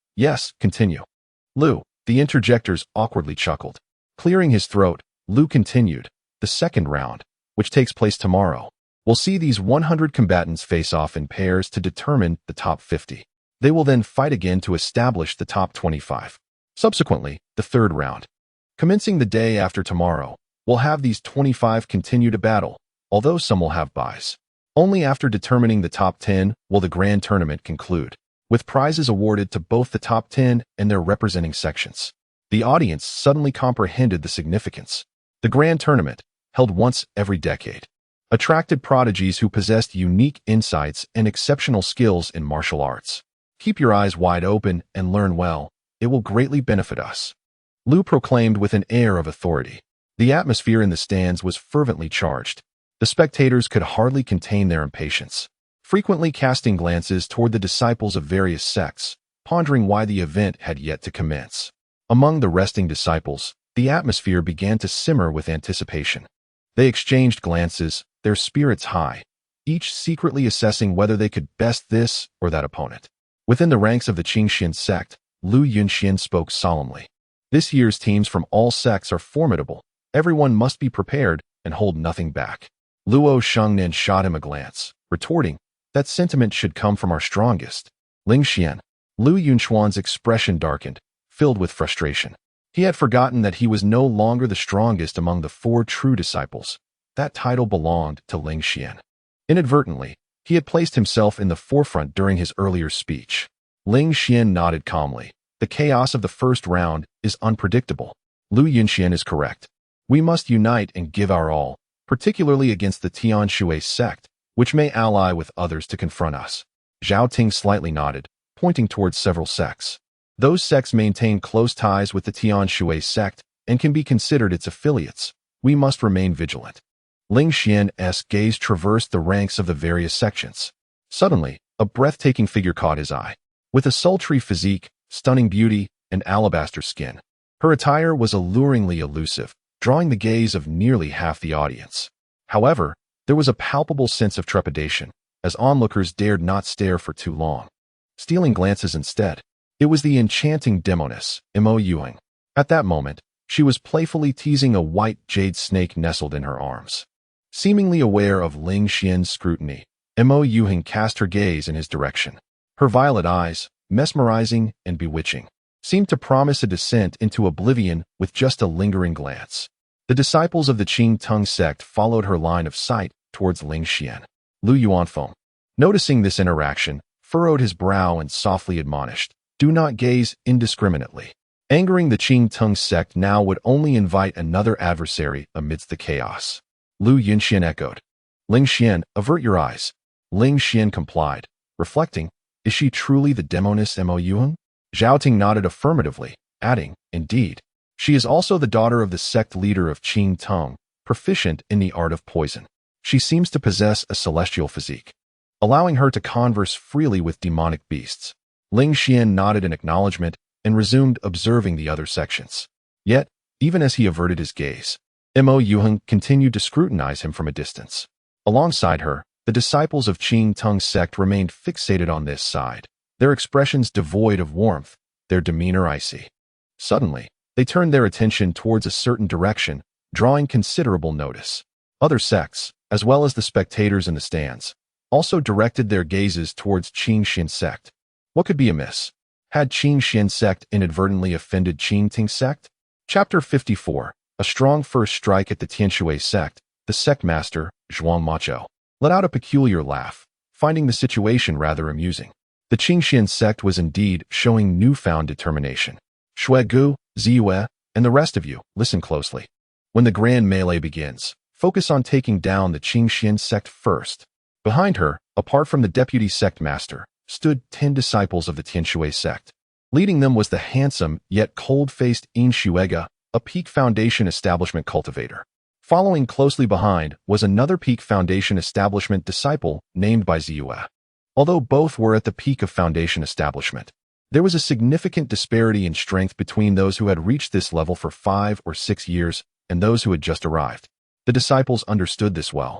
continue. Lu, the interjectors awkwardly chuckled. Clearing his throat, Lu continued, the second round, which takes place tomorrow, will see these 100 combatants face off in pairs to determine the top 50. They will then fight again to establish the top 25. Subsequently, the third round, commencing the day after tomorrow, will have these 25 continue to battle, although some will have buys. Only after determining the top 10 will the grand tournament conclude, with prizes awarded to both the top 10 and their representing sections. The audience suddenly comprehended the significance. The grand tournament, held once every decade, attracted prodigies who possessed unique insights and exceptional skills in martial arts. Keep your eyes wide open and learn well. It will greatly benefit us. Lu proclaimed with an air of authority. The atmosphere in the stands was fervently charged. The spectators could hardly contain their impatience, frequently casting glances toward the disciples of various sects, pondering why the event had yet to commence. Among the resting disciples, the atmosphere began to simmer with anticipation. They exchanged glances, their spirits high, each secretly assessing whether they could best this or that opponent. Within the ranks of the Qingxian sect, Lu Yunxian spoke solemnly. This year's teams from all sects are formidable. Everyone must be prepared and hold nothing back. Luo Shengnan shot him a glance, retorting, that sentiment should come from our strongest. Ling Xian. Lu Yunxuan's expression darkened, filled with frustration. He had forgotten that he was no longer the strongest among the 4 true disciples. That title belonged to Ling Xian. Inadvertently, he had placed himself in the forefront during his earlier speech. Ling Xian nodded calmly. The chaos of the first round is unpredictable. Lu Yunxian is correct. We must unite and give our all, particularly against the Tianshui sect, which may ally with others to confront us. Zhao Ting slightly nodded, pointing towards several sects. Those sects maintain close ties with the Tianshui sect and can be considered its affiliates. We must remain vigilant. Ling Xian's gaze traversed the ranks of the various sections. Suddenly, a breathtaking figure caught his eye. With a sultry physique, stunning beauty, and alabaster skin, her attire was alluringly elusive, drawing the gaze of nearly half the audience. However, there was a palpable sense of trepidation, as onlookers dared not stare for too long, stealing glances instead. It was the enchanting demoness, Mo Yuheng. At that moment, she was playfully teasing a white jade snake nestled in her arms. Seemingly aware of Ling Xian's scrutiny, Mo Yuheng cast her gaze in his direction. Her violet eyes, mesmerizing and bewitching, seemed to promise a descent into oblivion with just a lingering glance. The disciples of the Qing Tung sect followed her line of sight towards Ling Xian. Lu Yuanfeng, noticing this interaction, furrowed his brow and softly admonished, do not gaze indiscriminately. Angering the Qing Tung sect now would only invite another adversary amidst the chaos. Lu Yunxian echoed. Ling Xian, avert your eyes. Ling Xian complied, reflecting, is she truly the demoness Mo Yuheng? Zhao Ting nodded affirmatively, adding, indeed. She is also the daughter of the sect leader of Qing Tung, proficient in the art of poison. She seems to possess a celestial physique, allowing her to converse freely with demonic beasts. Ling Xian nodded in acknowledgement and resumed observing the other sections. Yet, even as he averted his gaze, Mo Yuheng continued to scrutinize him from a distance. Alongside her, the disciples of Qing Tung sect remained fixated on this side, their expressions devoid of warmth, their demeanor icy. Suddenly, they turned their attention towards a certain direction, drawing considerable notice. Other sects, as well as the spectators in the stands, also directed their gazes towards Qing Xin sect. What could be amiss? Had Qing Xin sect inadvertently offended Qing Ting sect? Chapter 54. A strong first strike at the Tianshui sect. The sect master, Zhuang Macho, let out a peculiar laugh, finding the situation rather amusing. The Qing Xin sect was indeed showing newfound determination. Shui Gu, Ziyue, and the rest of you, listen closely. When the grand melee begins, focus on taking down the Qing Xin sect first. Behind her, apart from the deputy sect master, stood 10 disciples of the Tianshui sect. Leading them was the handsome yet cold-faced Yin Shuega, a Peak Foundation establishment cultivator. Following closely behind was another Peak Foundation establishment disciple named by Ziyue. Although both were at the peak of Foundation establishment, there was a significant disparity in strength between those who had reached this level for 5 or 6 years and those who had just arrived. The disciples understood this well.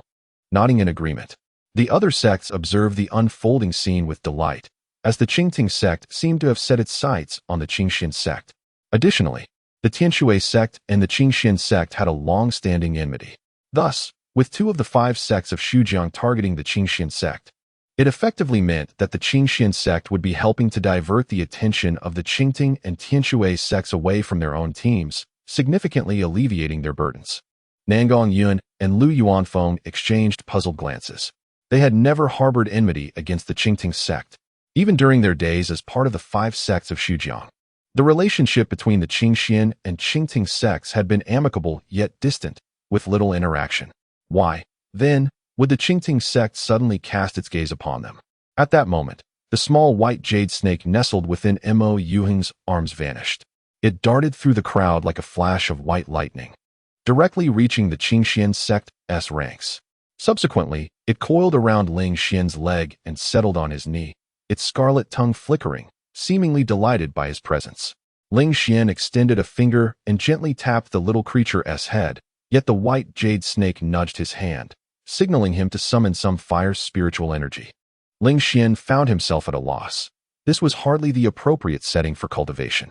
Nodding in agreement, the other sects observed the unfolding scene with delight, as the Qingting sect seemed to have set its sights on the Qingxin sect. Additionally, the Tianshui sect and the Qingxin sect had a long-standing enmity. Thus, with 2 of the 5 sects of Xujiang targeting the Qingxin sect, it effectively meant that the Qingxin sect would be helping to divert the attention of the Qingting and Tianshui sects away from their own teams, significantly alleviating their burdens. Nangong Yun and Lu Yuanfeng exchanged puzzled glances. They had never harbored enmity against the Qingting sect, even during their days as part of the 5 sects of Xujiang. The relationship between the Qingxin and Qingting sects had been amicable yet distant, with little interaction. Why, then, would the Qingting sect suddenly cast its gaze upon them? At that moment, the small white jade snake nestled within Mo Yuheng's arms vanished. It darted through the crowd like a flash of white lightning, directly reaching the Qingxin sect's ranks. Subsequently, it coiled around Ling Xian's leg and settled on his knee, its scarlet tongue flickering, seemingly delighted by his presence. Ling Xian extended a finger and gently tapped the little creature's head, yet the white jade snake nudged his hand, signaling him to summon some fire spiritual energy. Ling Xian found himself at a loss. This was hardly the appropriate setting for cultivation.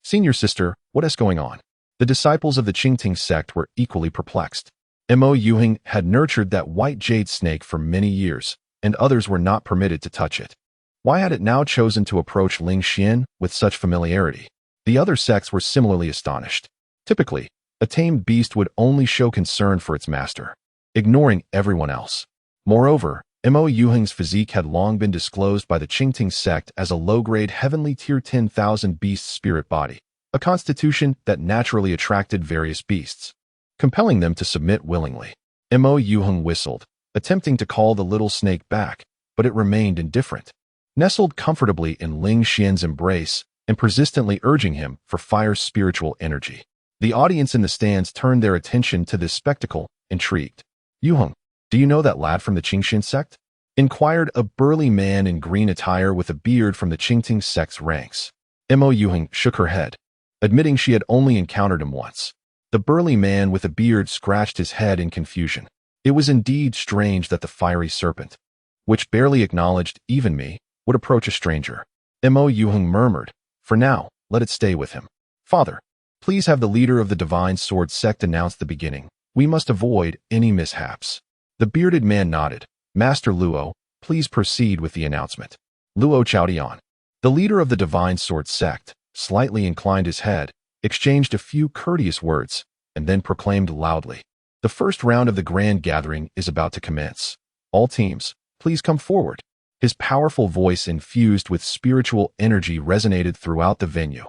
Senior sister, what is going on? The disciples of the Qingting sect were equally perplexed. Mo Yuheng had nurtured that white jade snake for many years, and others were not permitted to touch it. Why had it now chosen to approach Ling Xian with such familiarity? The other sects were similarly astonished. Typically, a tamed beast would only show concern for its master, ignoring everyone else. Moreover, Mo Yuheng's physique had long been disclosed by the Qingting sect as a low-grade heavenly tier 10,000 beast spirit body, a constitution that naturally attracted various beasts, compelling them to submit willingly. Mo Yuheng whistled, attempting to call the little snake back, but it remained indifferent, nestled comfortably in Ling Xian's embrace and persistently urging him for fire spiritual energy. The audience in the stands turned their attention to this spectacle, intrigued. Yuheng, do you know that lad from the Qingxin sect? Inquired a burly man in green attire with a beard from the Qingting sect's ranks. Mo Yuheng shook her head, admitting she had only encountered him once. The burly man with a beard scratched his head in confusion. It was indeed strange that the fiery serpent, which barely acknowledged even me, would approach a stranger. Mo Yuheng murmured, for now, let it stay with him. Father, please have the leader of the Divine Sword sect announce the beginning. We must avoid any mishaps. The bearded man nodded. Master Luo, please proceed with the announcement. Luo Chaodian, the leader of the Divine Sword sect, slightly inclined his head, exchanged a few courteous words, and then proclaimed loudly, the first round of the grand gathering is about to commence. All teams, please come forward. His powerful voice infused with spiritual energy resonated throughout the venue,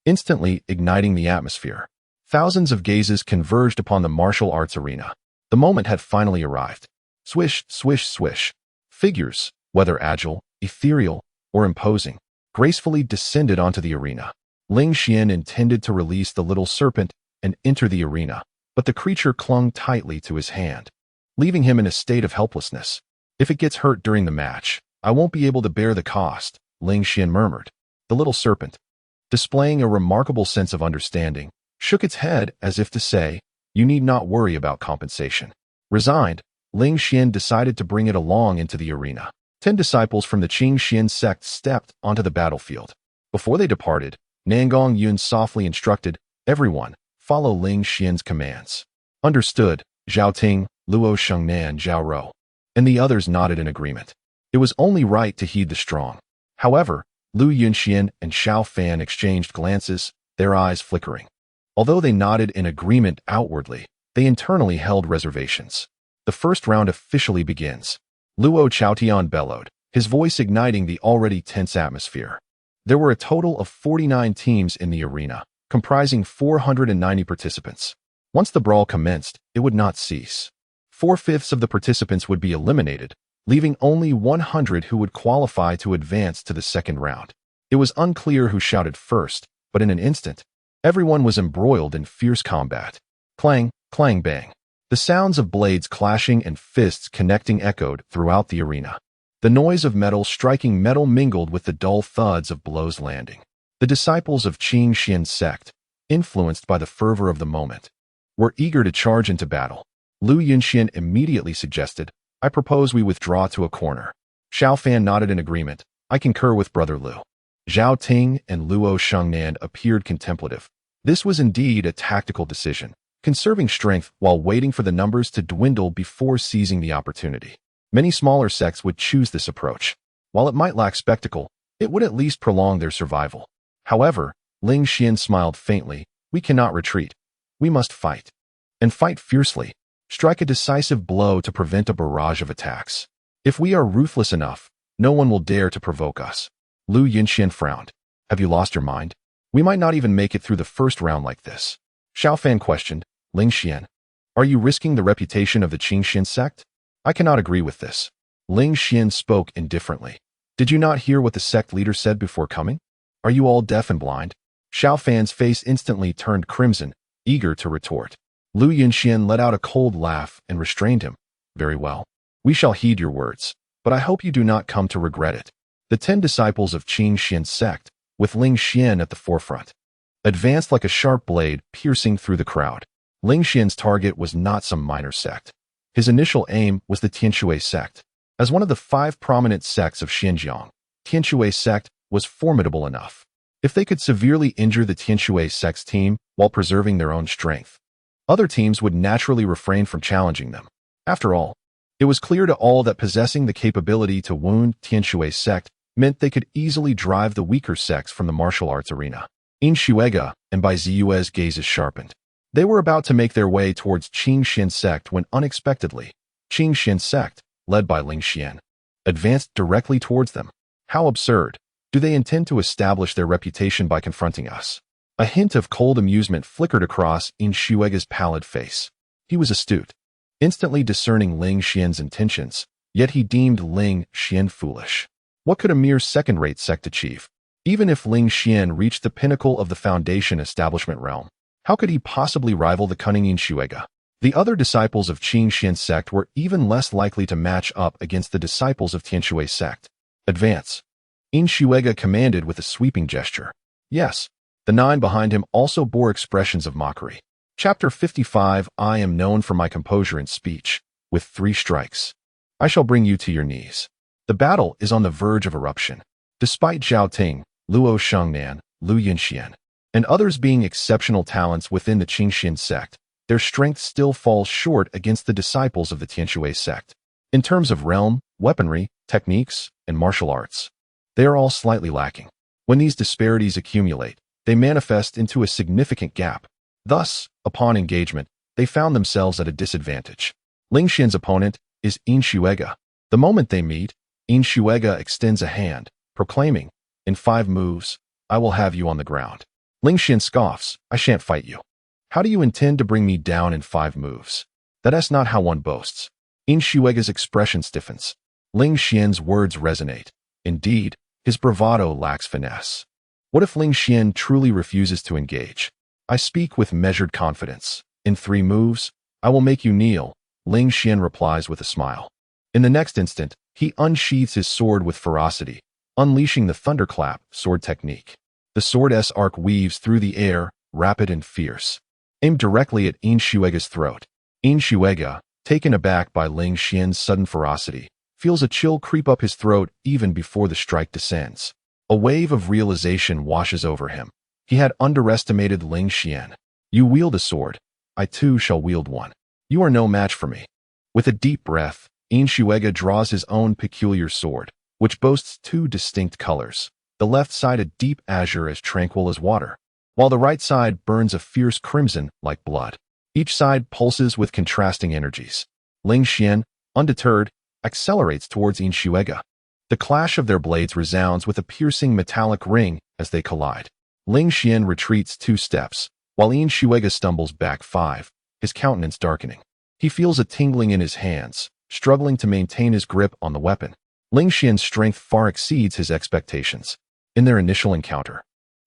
instantly igniting the atmosphere. Thousands of gazes converged upon the martial arts arena. The moment had finally arrived. Swish, swish, swish. Figures, whether agile, ethereal, or imposing, gracefully descended onto the arena. Ling Xian intended to release the little serpent and enter the arena, but the creature clung tightly to his hand, leaving him in a state of helplessness. If it gets hurt during the match, I won't be able to bear the cost, Ling Xian murmured. The little serpent, displaying a remarkable sense of understanding, shook its head as if to say, you need not worry about compensation. Resigned, Ling Xian decided to bring it along into the arena. 10 disciples from the Qingxin sect stepped onto the battlefield. Before they departed, Nangong Yun softly instructed, everyone, follow Ling Xian's commands. Understood, Zhao Ting, Luo Shengnan, Zhao Rou. and the others nodded in agreement. It was only right to heed the strong. However, Lu Yunxian and Xiao Fan exchanged glances, their eyes flickering. Although they nodded in agreement outwardly, they internally held reservations. The first round officially begins. Luo Chaotian bellowed, his voice igniting the already tense atmosphere. There were a total of 49 teams in the arena, comprising 490 participants. Once the brawl commenced, it would not cease. 4/5 of the participants would be eliminated, leaving only 100 who would qualify to advance to the second round. It was unclear who shouted first, but in an instant, everyone was embroiled in fierce combat. Clang, clang, bang. The sounds of blades clashing and fists connecting echoed throughout the arena. The noise of metal striking metal mingled with the dull thuds of blows landing. The disciples of Qing Xian's sect, influenced by the fervor of the moment, were eager to charge into battle. Lu Yunxian immediately suggested, "I propose we withdraw to a corner." Xiao Fan nodded in agreement. "I concur with Brother Lu." Zhao Ting and Luo Shengnan appeared contemplative. This was indeed a tactical decision, conserving strength while waiting for the numbers to dwindle before seizing the opportunity. Many smaller sects would choose this approach. While it might lack spectacle, it would at least prolong their survival. However, Ling Xian smiled faintly. "We cannot retreat. We must fight. And fight fiercely. Strike a decisive blow to prevent a barrage of attacks. If we are ruthless enough, no one will dare to provoke us." Lu Yunxian frowned. "Have you lost your mind? We might not even make it through the first round like this." Xiao Fan questioned, "Ling Xian, are you risking the reputation of the Qingxian sect?" "I cannot agree with this." Ling Xian spoke indifferently. "Did you not hear what the sect leader said before coming? Are you all deaf and blind?" Xiao Fan's face instantly turned crimson, eager to retort. Lu Yunxian let out a cold laugh and restrained him. "Very well. We shall heed your words, but I hope you do not come to regret it." The 10 disciples of Qing Xian's sect, with Ling Xian at the forefront, advanced like a sharp blade piercing through the crowd. Ling Xian's target was not some minor sect. His initial aim was the Tianshui sect. As one of the 5 prominent sects of Xinjiang, Tianshui sect was formidable enough. If they could severely injure the Tianshui sect's team while preserving their own strength, other teams would naturally refrain from challenging them. After all, it was clear to all that possessing the capability to wound Tianshui sect meant they could easily drive the weaker sects from the martial arts arena. In Shuega and Bai Ziyue's gazes sharpened. They were about to make their way towards Qing Xian sect when unexpectedly, Qing Xian sect, led by Ling Xian, advanced directly towards them. How absurd. Do they intend to establish their reputation by confronting us? A hint of cold amusement flickered across In Shuega's pallid face. He was astute, instantly discerning Ling Xian's intentions, yet he deemed Ling Xian foolish. What could a mere second-rate sect achieve? Even if Ling Xian reached the pinnacle of the Foundation establishment realm, how could he possibly rival the cunning In Shuega? The other disciples of Qing Xian sect were even less likely to match up against the disciples of Tianshui sect. "Advance." In Shuega commanded with a sweeping gesture. Yes, the 9 behind him also bore expressions of mockery. Chapter 55. I am known for my composure in speech. With 3 strikes, I shall bring you to your knees. The battle is on the verge of eruption. Despite Zhao Ting, Luo Shengnan, Lu Yunxian, and others being exceptional talents within the Qingxian sect, their strength still falls short against the disciples of the Tianshui sect. In terms of realm, weaponry, techniques, and martial arts, they are all slightly lacking. When these disparities accumulate, they manifest into a significant gap. Thus, upon engagement, they found themselves at a disadvantage. Ling Xian's opponent is In Shuega. The moment they meet, In Shuega extends a hand, proclaiming, "In 5 moves, I will have you on the ground." Ling Xian scoffs, "I shan't fight you. How do you intend to bring me down in 5 moves? That's not how one boasts." In Shuega's expression stiffens. Ling Xian's words resonate. Indeed, his bravado lacks finesse. What if Ling Xian truly refuses to engage? "I speak with measured confidence. In 3 moves, I will make you kneel," Ling Xian replies with a smile. In the next instant, he unsheathes his sword with ferocity, unleashing the thunderclap sword technique. The sword's arc weaves through the air, rapid and fierce, aimed directly at In Shuega's throat. In Shuega, taken aback by Ling Xian's sudden ferocity, feels a chill creep up his throat even before the strike descends. A wave of realization washes over him. He had underestimated Ling Xian. "You wield a sword. I too shall wield one. You are no match for me." With a deep breath, Yin Shuega draws his own peculiar sword, which boasts two distinct colors. The left side a deep azure as tranquil as water, while the right side burns a fierce crimson like blood. Each side pulses with contrasting energies. Ling Xian, undeterred, accelerates towards Yin Shuega. The clash of their blades resounds with a piercing metallic ring as they collide. Ling Xian retreats 2 steps, while Yin Shuega stumbles back 5, his countenance darkening. He feels a tingling in his hands, struggling to maintain his grip on the weapon. Ling Xian's strength far exceeds his expectations. In their initial encounter,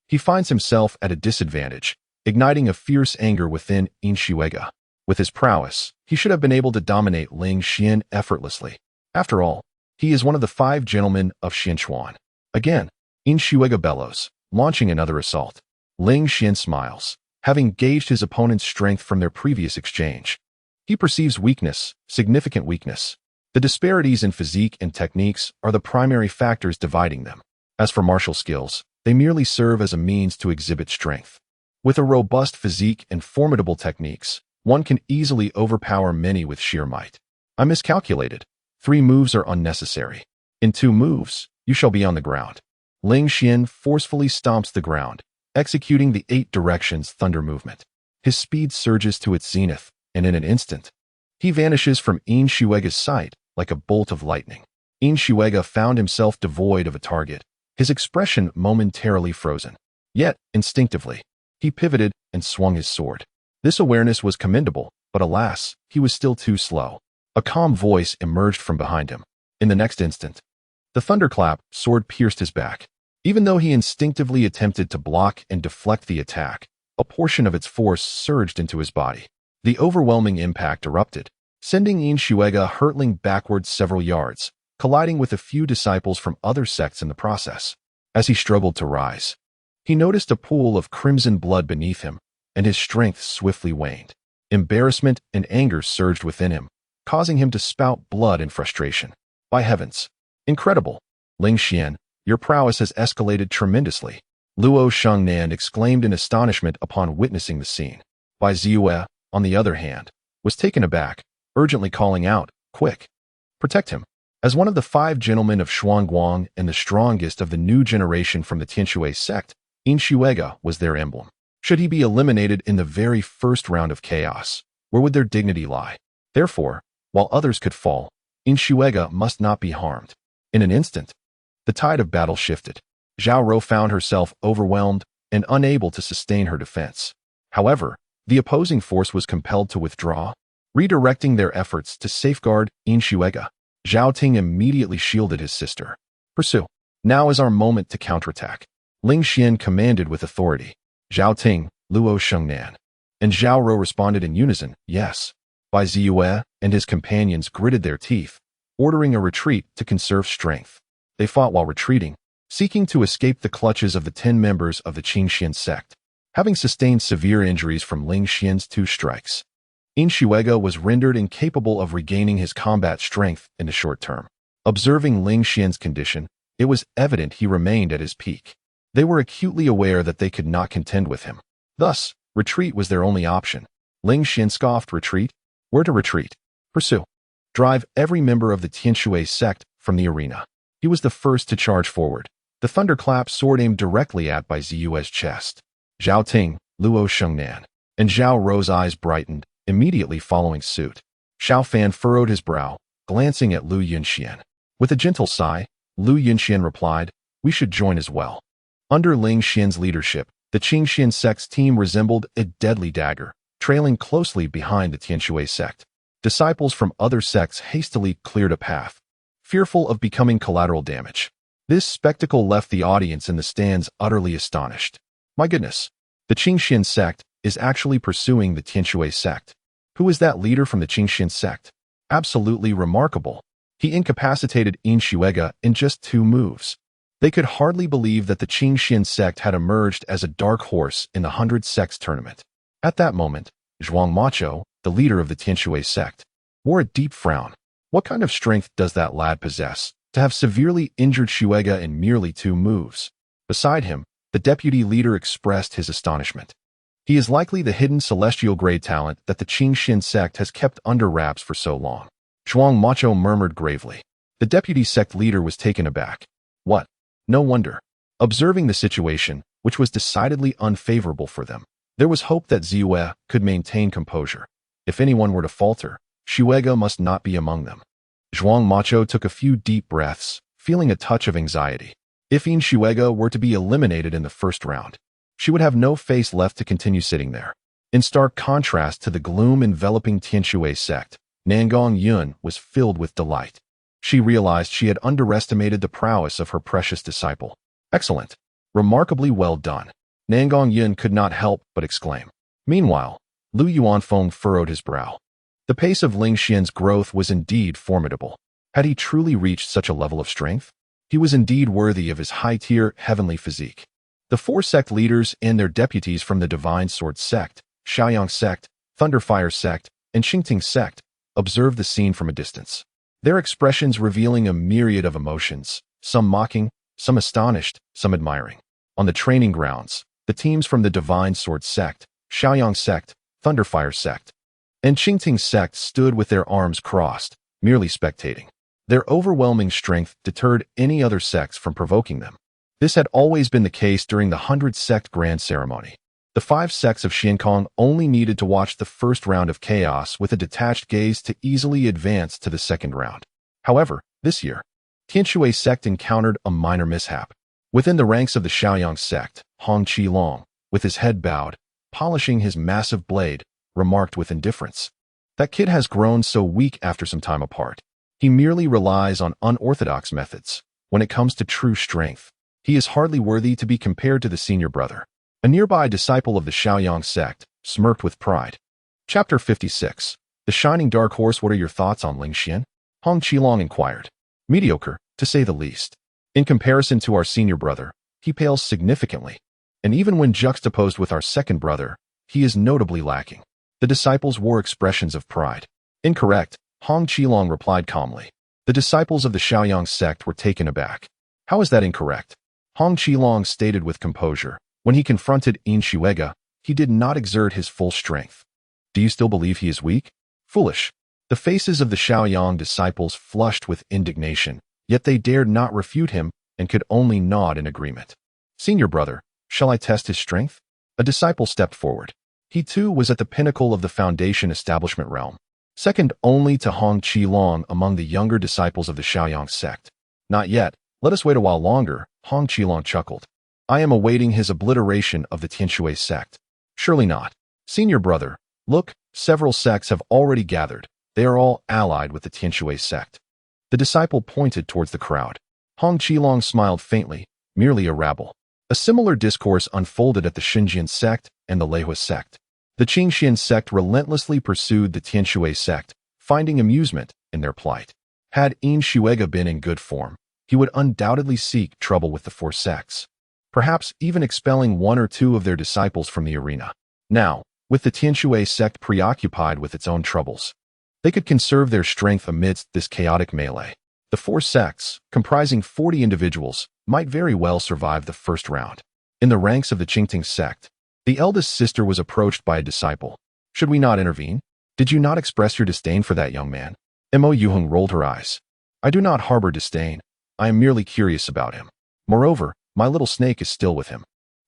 he finds himself at a disadvantage, igniting a fierce anger within Yin Shuega. With his prowess, he should have been able to dominate Ling Xian effortlessly. After all, he is one of the 5 gentlemen of Xianchuan. Again, Yin Shuega bellows, launching another assault. Ling Xian smiles, having gauged his opponent's strength from their previous exchange. He perceives weakness, significant weakness. The disparities in physique and techniques are the primary factors dividing them. As for martial skills, they merely serve as a means to exhibit strength. With a robust physique and formidable techniques, one can easily overpower many with sheer might. I miscalculated. 3 moves are unnecessary. In 2 moves, you shall be on the ground. Ling Xian forcefully stomps the ground, executing the 8 directions thunder movement. His speed surges to its zenith, and in an instant, he vanishes from Yin Shuega's sight like a bolt of lightning. Yin Shuega found himself devoid of a target, his expression momentarily frozen. Yet, instinctively, he pivoted and swung his sword. This awareness was commendable, but alas, he was still too slow. A calm voice emerged from behind him. In the next instant, the thunderclap sword pierced his back. Even though he instinctively attempted to block and deflect the attack, a portion of its force surged into his body. The overwhelming impact erupted, sending Yin Shuega hurtling backwards several yards, colliding with a few disciples from other sects in the process. As he struggled to rise, he noticed a pool of crimson blood beneath him, and his strength swiftly waned. Embarrassment and anger surged within him, causing him to spout blood in frustration. By heavens! Incredible! Ling Xian, your prowess has escalated tremendously. Luo Shengnan exclaimed in astonishment upon witnessing the scene. Bai Ziyue, on the other hand, was taken aback, urgently calling out, "Quick! Protect him!" As one of the 5 gentlemen of Shuangguang and the strongest of the new generation from the Tianshui sect, Yin Shuega was their emblem. Should he be eliminated in the very first round of chaos, where would their dignity lie? Therefore, while others could fall, Yin Shuega must not be harmed. In an instant, the tide of battle shifted. Zhao Rou found herself overwhelmed and unable to sustain her defense. However, the opposing force was compelled to withdraw, redirecting their efforts to safeguard Yin Shuega. Zhao Ting immediately shielded his sister. Pursue. Now is our moment to counterattack. Ling Xian commanded with authority. Zhao Ting, Luo Shengnan, and Zhao Rou responded in unison, yes. Bai Ziyue and his companions gritted their teeth, ordering a retreat to conserve strength. They fought while retreating, seeking to escape the clutches of the 10 members of the Qingxian sect. Having sustained severe injuries from Ling Xian's 2 strikes, Yin Shuega was rendered incapable of regaining his combat strength in the short term. Observing Ling Xian's condition, it was evident he remained at his peak. They were acutely aware that they could not contend with him. Thus, retreat was their only option. Ling Xian scoffed, retreat? Where to retreat? Pursue. Drive every member of the Tianshui sect from the arena. He was the first to charge forward. The thunderclap sword aimed directly at Bai Ziyue's chest. Zhao Ting, Luo Shengnan, and Zhao Rou's eyes brightened, immediately following suit. Xiao Fan furrowed his brow, glancing at Lu Yunxian. With a gentle sigh, Lu Yunxian replied, we should join as well. Under Ling Xian's leadership, the Qingxian sect's team resembled a deadly dagger, trailing closely behind the Tianshui sect. Disciples from other sects hastily cleared a path, fearful of becoming collateral damage. This spectacle left the audience in the stands utterly astonished. My goodness, the Qingxian sect is actually pursuing the Tianshui sect. Who is that leader from the Qingxian sect? Absolutely remarkable. He incapacitated Yin Shuega in just 2 moves. They could hardly believe that the Qingxian sect had emerged as a dark horse in the 100 Sects tournament. At that moment, Zhuang Macho, the leader of the Tianshui sect, wore a deep frown. What kind of strength does that lad possess to have severely injured Shuega in merely 2 moves? Beside him, the deputy leader expressed his astonishment. He is likely the hidden celestial grade talent that the Qingxian sect has kept under wraps for so long. Zhuang Macho murmured gravely. The deputy sect leader was taken aback. What? No wonder. Observing the situation, which was decidedly unfavorable for them, there was hope that Ziyue could maintain composure. If anyone were to falter, Shuega must not be among them. Zhuang Macho took a few deep breaths, feeling a touch of anxiety. If Yin Shuega were to be eliminated in the first round, she would have no face left to continue sitting there. In stark contrast to the gloom enveloping Tianshui sect, Nangong Yun was filled with delight. She realized she had underestimated the prowess of her precious disciple. Excellent. Remarkably well done. Nangong Yun could not help but exclaim. Meanwhile, Lu Yuanfeng furrowed his brow. The pace of Ling Xian's growth was indeed formidable. Had he truly reached such a level of strength? He was indeed worthy of his high-tier heavenly physique. The 4 sect leaders and their deputies from the Divine Sword sect, Shaoyang sect, Thunderfire sect, and Qingting sect observed the scene from a distance. Their expressions revealing a myriad of emotions, some mocking, some astonished, some admiring. On the training grounds, the teams from the Divine Sword sect, Shaoyang sect, Thunderfire sect, and Qingting sect stood with their arms crossed, merely spectating. Their overwhelming strength deterred any other sects from provoking them. This had always been the case during the 100-sect grand ceremony. The 5 sects of Xiankong only needed to watch the first round of chaos with a detached gaze to easily advance to the second round. However, this year, Tianshui sect encountered a minor mishap. Within the ranks of the Shaoyang sect, Hong Qilong, with his head bowed, polishing his massive blade, remarked with indifference. That kid has grown so weak after some time apart. He merely relies on unorthodox methods. When it comes to true strength, he is hardly worthy to be compared to the senior brother. A nearby disciple of the Shaoyang sect smirked with pride. Chapter 56. The Shining Dark Horse. What are your thoughts on Ling Xian? Hong Qilong inquired. Mediocre, to say the least. In comparison to our senior brother, he pales significantly. And even when juxtaposed with our second brother, he is notably lacking. The disciples wore expressions of pride. Incorrect, Hong Qilong replied calmly. The disciples of the Shaoyang sect were taken aback. How is that incorrect? Hong Qilong stated with composure. When he confronted Yin Shuega, he did not exert his full strength. Do you still believe he is weak? Foolish. The faces of the Shaoyang disciples flushed with indignation, yet they dared not refute him and could only nod in agreement. Senior brother, shall I test his strength? A disciple stepped forward. He too was at the pinnacle of the foundation establishment realm, second only to Hong Qilong among the younger disciples of the Shaoyang sect. Not yet. Let us wait a while longer, Hong Qilong chuckled. I am awaiting his obliteration of the Tianshui sect. Surely not. Senior brother, look, several sects have already gathered. They are all allied with the Tianshui sect. The disciple pointed towards the crowd. Hong Qilong smiled faintly, merely a rabble. A similar discourse unfolded at the Xinjian sect and the Leihua sect. The Qingxian sect relentlessly pursued the Tianshui sect, finding amusement in their plight. Had Yin Shuega been in good form, he would undoubtedly seek trouble with the 4 sects, perhaps even expelling 1 or 2 of their disciples from the arena. Now, with the Tianshui sect preoccupied with its own troubles, they could conserve their strength amidst this chaotic melee. The 4 sects, comprising 40 individuals, might very well survive the first round. In the ranks of the Qingting sect, the eldest sister was approached by a disciple. Should we not intervene? Did you not express your disdain for that young man? Mo Yuheng rolled her eyes. I do not harbor disdain. I am merely curious about him. Moreover, my little snake is still with him.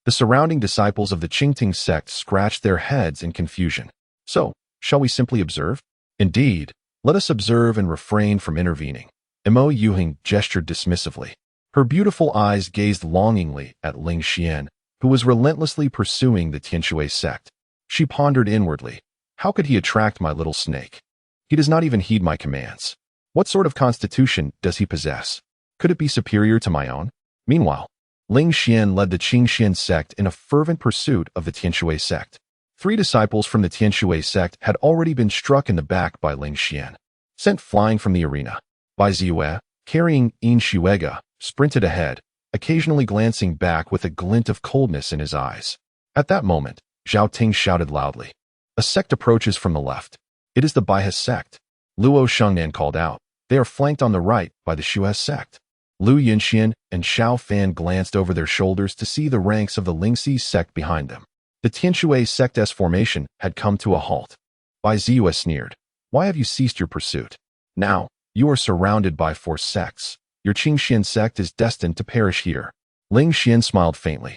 The surrounding disciples of the Qingting sect scratched their heads in confusion. So, shall we simply observe? Indeed, let us observe and refrain from intervening. Mo Yuheng gestured dismissively. Her beautiful eyes gazed longingly at Ling Xian, who was relentlessly pursuing the Tianshui sect. She pondered inwardly. How could he attract my little snake? He does not even heed my commands. What sort of constitution does he possess? Could it be superior to my own? Meanwhile, Ling Xian led the Qingxian sect in a fervent pursuit of the Tianshui sect. 3 disciples from the Tianshui sect had already been struck in the back by Ling Xian, sent flying from the arena. Bai Ziyue, carrying Yin Shuega, sprinted ahead, occasionally glancing back with a glint of coldness in his eyes. At that moment, Zhao Ting shouted loudly. A sect approaches from the left. It is the Baihe sect. Luo Shengnan called out. They are flanked on the right by the Shuhe sect. Lu Yinxian and Xiao Fan glanced over their shoulders to see the ranks of the Lingxi sect behind them. The Tianshui sect's formation had come to a halt. Bai Ziyue sneered. Why have you ceased your pursuit? Now, you are surrounded by 4 sects. Your Qingxian sect is destined to perish here. Ling Xian smiled faintly.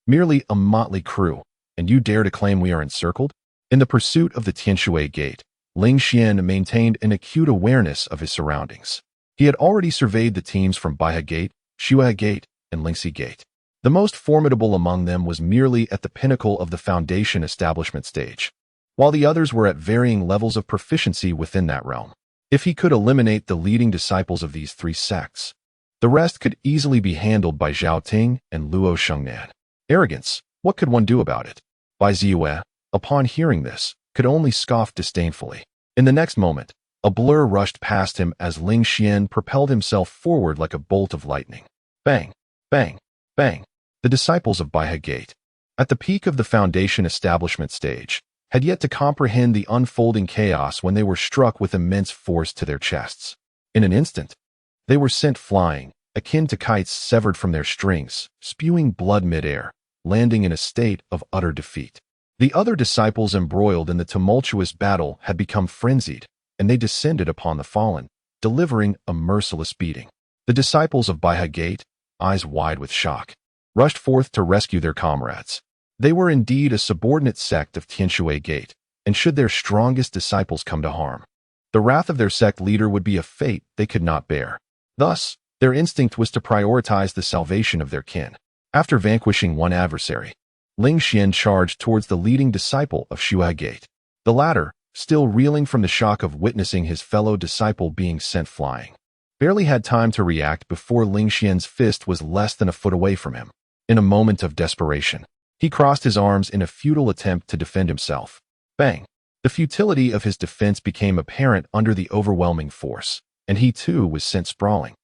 Merely a motley crew, and you dare to claim we are encircled? In the pursuit of the Tianshui Gate, Ling Xian maintained an acute awareness of his surroundings. He had already surveyed the teams from Baihe Gate, Shuai Gate, and Lingxi Gate. The most formidable among them was merely at the pinnacle of the foundation establishment stage, while the others were at varying levels of proficiency within that realm. If he could eliminate the leading disciples of these 3 sects, the rest could easily be handled by Zhao Ting and Luo Shengnan. Arrogance, what could one do about it? Bai Ziyue, upon hearing this, could only scoff disdainfully. In the next moment, a blur rushed past him as Ling Xian propelled himself forward like a bolt of lightning. Bang, bang, bang. The disciples of Baihe Gate, at the peak of the foundation establishment stage, had yet to comprehend the unfolding chaos when they were struck with immense force to their chests. In an instant, they were sent flying, akin to kites severed from their strings, spewing blood mid-air, landing in a state of utter defeat. The other disciples embroiled in the tumultuous battle had become frenzied, and they descended upon the fallen, delivering a merciless beating. The disciples of Baihe Gate, eyes wide with shock, rushed forth to rescue their comrades. They were indeed a subordinate sect of Tianshui Gate, and should their strongest disciples come to harm, the wrath of their sect leader would be a fate they could not bear. Thus, their instinct was to prioritize the salvation of their kin. After vanquishing one adversary, Ling Xian charged towards the leading disciple of Shuai Gate. The latter, still reeling from the shock of witnessing his fellow disciple being sent flying, barely had time to react before Ling Xian's fist was less than a foot away from him. In a moment of desperation, he crossed his arms in a futile attempt to defend himself. Bang! The futility of his defense became apparent under the overwhelming force, and he too was sent sprawling.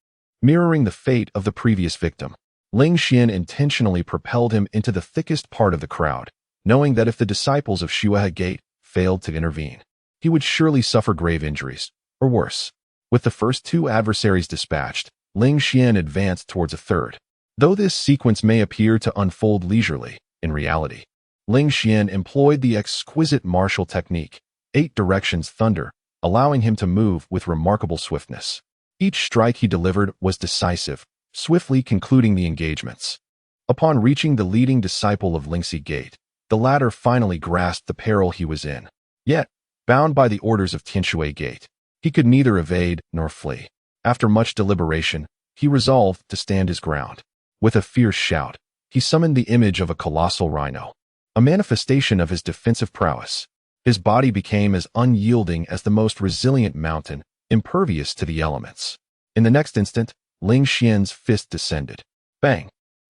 Mirroring the fate of the previous victim, Ling Xian intentionally propelled him into the thickest part of the crowd, knowing that if the disciples of Shuai Gate failed to intervene, he would surely suffer grave injuries, or worse. With the first 2 adversaries dispatched, Ling Xian advanced towards a third. Though this sequence may appear to unfold leisurely, in reality, Ling Xian employed the exquisite martial technique, 8 directions thunder, allowing him to move with remarkable swiftness. Each strike he delivered was decisive, swiftly concluding the engagements. Upon reaching the leading disciple of Lingxi Gate, the latter finally grasped the peril he was in. Yet, bound by the orders of Tianshui Gate, he could neither evade nor flee. After much deliberation, he resolved to stand his ground. With a fierce shout, he summoned the image of a colossal rhino, a manifestation of his defensive prowess. His body became as unyielding as the most resilient mountain, impervious to the elements. In the next instant, Ling Xian's fist descended. Bang!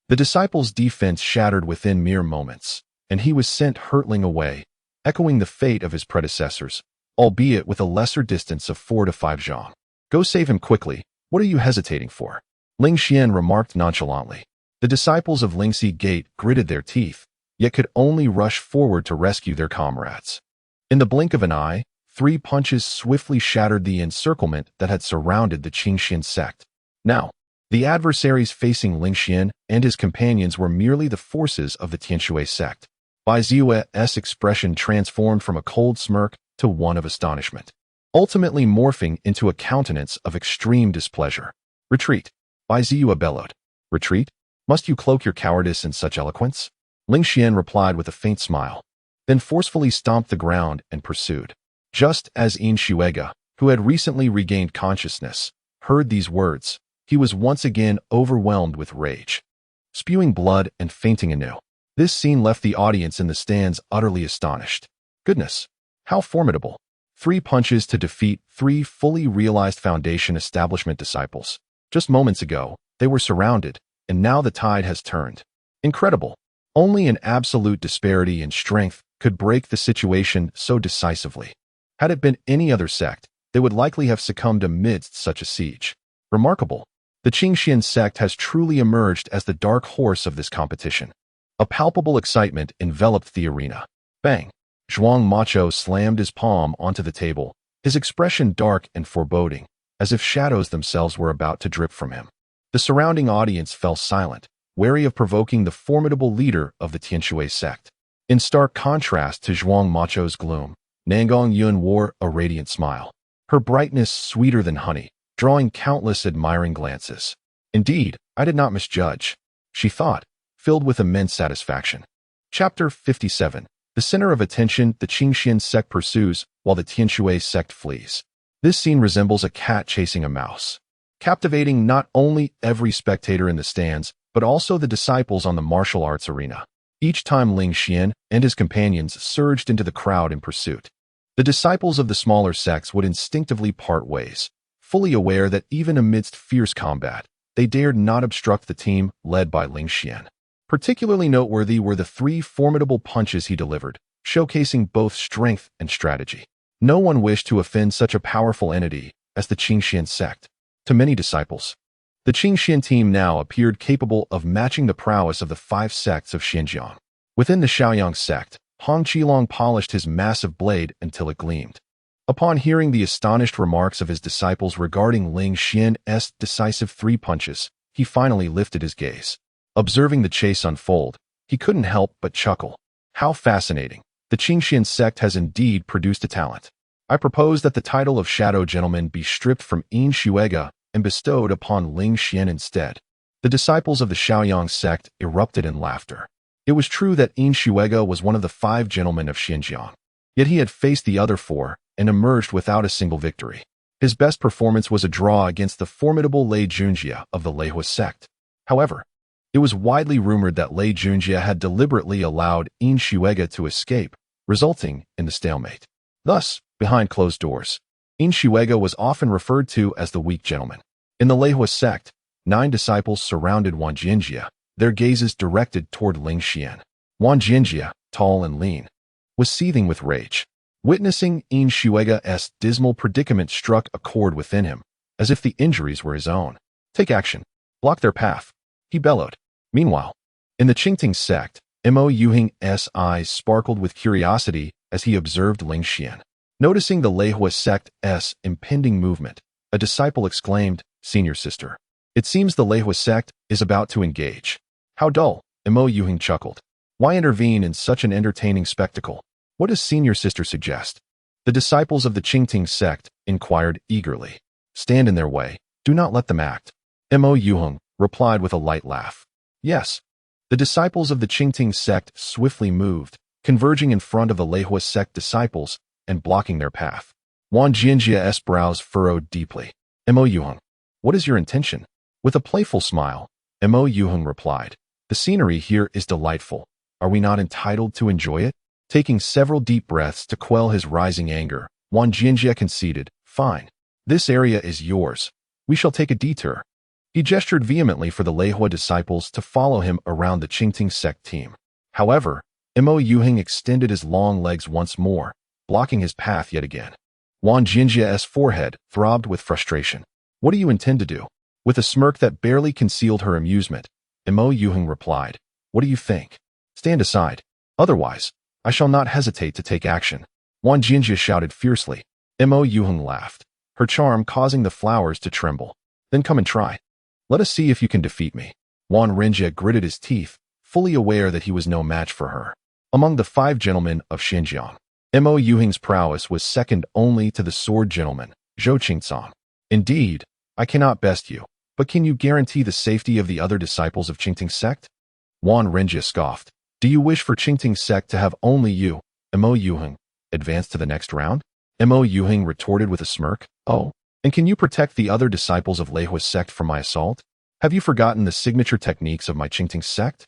The disciple's defense shattered within mere moments, and he was sent hurtling away, echoing the fate of his predecessors, albeit with a lesser distance of 4 to 5 zhang. Go save him quickly. What are you hesitating for? Ling Xian remarked nonchalantly. The disciples of Lingxi Gate gritted their teeth, yet could only rush forward to rescue their comrades. In the blink of an eye, 3 punches swiftly shattered the encirclement that had surrounded the Qingxian sect. Now, the adversaries facing Ling Xian and his companions were merely the forces of the Tianshui sect. Bai Ziyue's expression transformed from a cold smirk to one of astonishment, ultimately morphing into a countenance of extreme displeasure. Retreat! Bai Ziyue bellowed. Retreat? Must you cloak your cowardice in such eloquence? Ling Xian replied with a faint smile, then forcefully stomped the ground and pursued. Just as In Shuega, who had recently regained consciousness, heard these words, he was once again overwhelmed with rage, spewing blood and fainting anew. This scene left the audience in the stands utterly astonished. Goodness, how formidable! 3 punches to defeat 3 fully realized foundation establishment disciples. Just moments ago, they were surrounded, and now the tide has turned. Incredible! Only an absolute disparity in strength could break the situation so decisively. Had it been any other sect, they would likely have succumbed amidst such a siege. Remarkable! The Qingxian sect has truly emerged as the dark horse of this competition. A palpable excitement enveloped the arena. Bang! Zhuang Macho slammed his palm onto the table, his expression dark and foreboding, as if shadows themselves were about to drip from him. The surrounding audience fell silent, wary of provoking the formidable leader of the Tianshui sect. In stark contrast to Zhuang Macho's gloom, Nangong Yun wore a radiant smile. her brightness sweeter than honey, drawing countless admiring glances. Indeed, I did not misjudge, she thought, filled with immense satisfaction. Chapter 57. The center of attention the Qingxian sect pursues, while the Tianshui sect flees. This scene resembles a cat chasing a mouse, captivating not only every spectator in the stands, but also the disciples on the martial arts arena. Each time Ling Xian and his companions surged into the crowd in pursuit, the disciples of the smaller sects would instinctively part ways, fully aware that even amidst fierce combat, they dared not obstruct the team led by Ling Xian. Particularly noteworthy were the 3 formidable punches he delivered, showcasing both strength and strategy. No one wished to offend such a powerful entity as the Qingxian sect. To many disciples, the Qingxian team now appeared capable of matching the prowess of the 5 sects of Xinjiang. Within the Shaoyang sect, Hong Qilong polished his massive blade until it gleamed. Upon hearing the astonished remarks of his disciples regarding Ling Xian's decisive 3 punches, he finally lifted his gaze. Observing the chase unfold, he couldn't help but chuckle. How fascinating! The Qingxian sect has indeed produced a talent. I propose that the title of Shadow Gentleman be stripped from Yin Shuiga and bestowed upon Ling Xian instead. The disciples of the Shaoyang sect erupted in laughter. It was true that Yin Shuiga was one of the 5 gentlemen of Xinjiang, yet he had faced the other 4 and emerged without a single victory. His best performance was a draw against the formidable Lei Junjie of the Leihua sect. However, it was widely rumored that Lei Junjie had deliberately allowed Yin Shuiga to escape, resulting in the stalemate. Thus, behind closed doors, Yin Shuiga was often referred to as the weak gentleman. In the Leihua sect, 9 disciples surrounded Wang Jinjie, their gazes directed toward Ling Xian. Wang Jinjie, tall and lean, was seething with rage. Witnessing Yin Shuiga's dismal predicament struck a chord within him, as if the injuries were his own. Take action. Block their path, he bellowed. Meanwhile, in the Qingting sect, Mo Yuhing's eyes sparkled with curiosity as he observed Ling Xian. Noticing the Leihua sect's impending movement, a disciple exclaimed, "Senior sister, it seems the Leihua sect is about to engage." How dull, Mo Yuhing chuckled. Why intervene in such an entertaining spectacle? What does senior sister suggest? The disciples of the Qingting sect inquired eagerly. Stand in their way. Do not let them act. Mo Yuheng replied with a light laugh. Yes. The disciples of the Qingting sect swiftly moved, converging in front of the Leihua sect disciples and blocking their path. Wang Jinjie's brows furrowed deeply. Mo Yuheng, what is your intention? With a playful smile, Mo Yuheng replied, the scenery here is delightful. Are we not entitled to enjoy it? Taking several deep breaths to quell his rising anger, Wang Jinjie conceded, fine. This area is yours. We shall take a detour. He gestured vehemently for the Leihua disciples to follow him around the Qingting sect team. However, Mo Yuheng extended his long legs once more, blocking his path yet again. Wang Jinjie's forehead throbbed with frustration. What do you intend to do? With a smirk that barely concealed her amusement, Mo Yuheng replied, what do you think? Stand aside. Otherwise, I shall not hesitate to take action. Wang Jinjie shouted fiercely. Mo Yuheng laughed, her charm causing the flowers to tremble. Then come and try. Let us see if you can defeat me. Wang Rinjie gritted his teeth, fully aware that he was no match for her. Among the 5 gentlemen of Xinjiang, Mo Yuheng's prowess was second only to the sword gentleman, Zhou Qingcang. Indeed, I cannot best you, but can you guarantee the safety of the other disciples of Qingting sect? Wang Rinjie scoffed. Do you wish for Qingting sect to have only you, Mo Yuheng, advance to the next round? Mo Yuheng retorted with a smirk. Oh, and can you protect the other disciples of Leihua sect from my assault? Have you forgotten the signature techniques of my Qingting sect?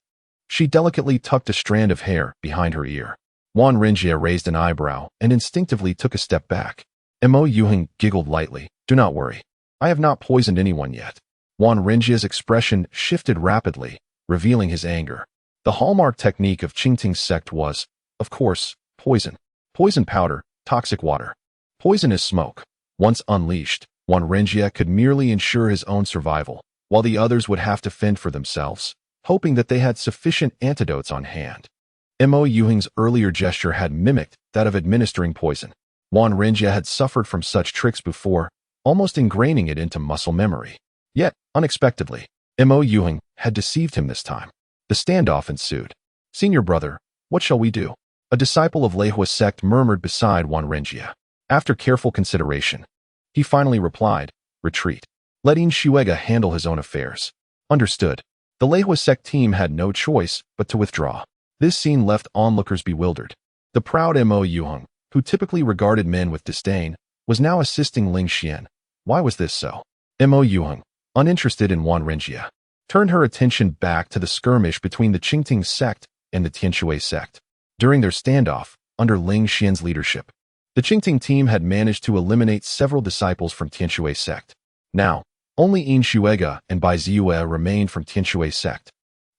She delicately tucked a strand of hair behind her ear. Wang Rinjie raised an eyebrow and instinctively took a step back. Mo Yuheng giggled lightly. Do not worry. I have not poisoned anyone yet. Wang Rinjie's expression shifted rapidly, revealing his anger. The hallmark technique of Qingting sect was, of course, poison. Poison powder, toxic water. Poisonous smoke. Once unleashed, Wang Rinjie could merely ensure his own survival, while the others would have to fend for themselves, hoping that they had sufficient antidotes on hand. Mo Yuheng's earlier gesture had mimicked that of administering poison. Wang Rinjie had suffered from such tricks before, almost ingraining it into muscle memory. Yet, unexpectedly, Mo Yuheng had deceived him this time. The standoff ensued. Senior brother, what shall we do? A disciple of Leihua sect murmured beside Wang Rinjie. After careful consideration, He finally replied, "Retreat. Let Yin Shuega handle his own affairs." Understood. The Leihua sect team had no choice but to withdraw. This scene left onlookers bewildered. The proud Mo Yuheng, who typically regarded men with disdain, was now assisting Ling Xian. Why was this so? Mo Yuheng, uninterested in Wan Renjia, turned her attention back to the skirmish between the Qingting sect and the Tianshui sect. During their standoff, under Ling Xian's leadership, the Qingting team had managed to eliminate several disciples from Tianshui sect. Now, only Yin Shuega and Bai Ziyue remained from Tianshui sect.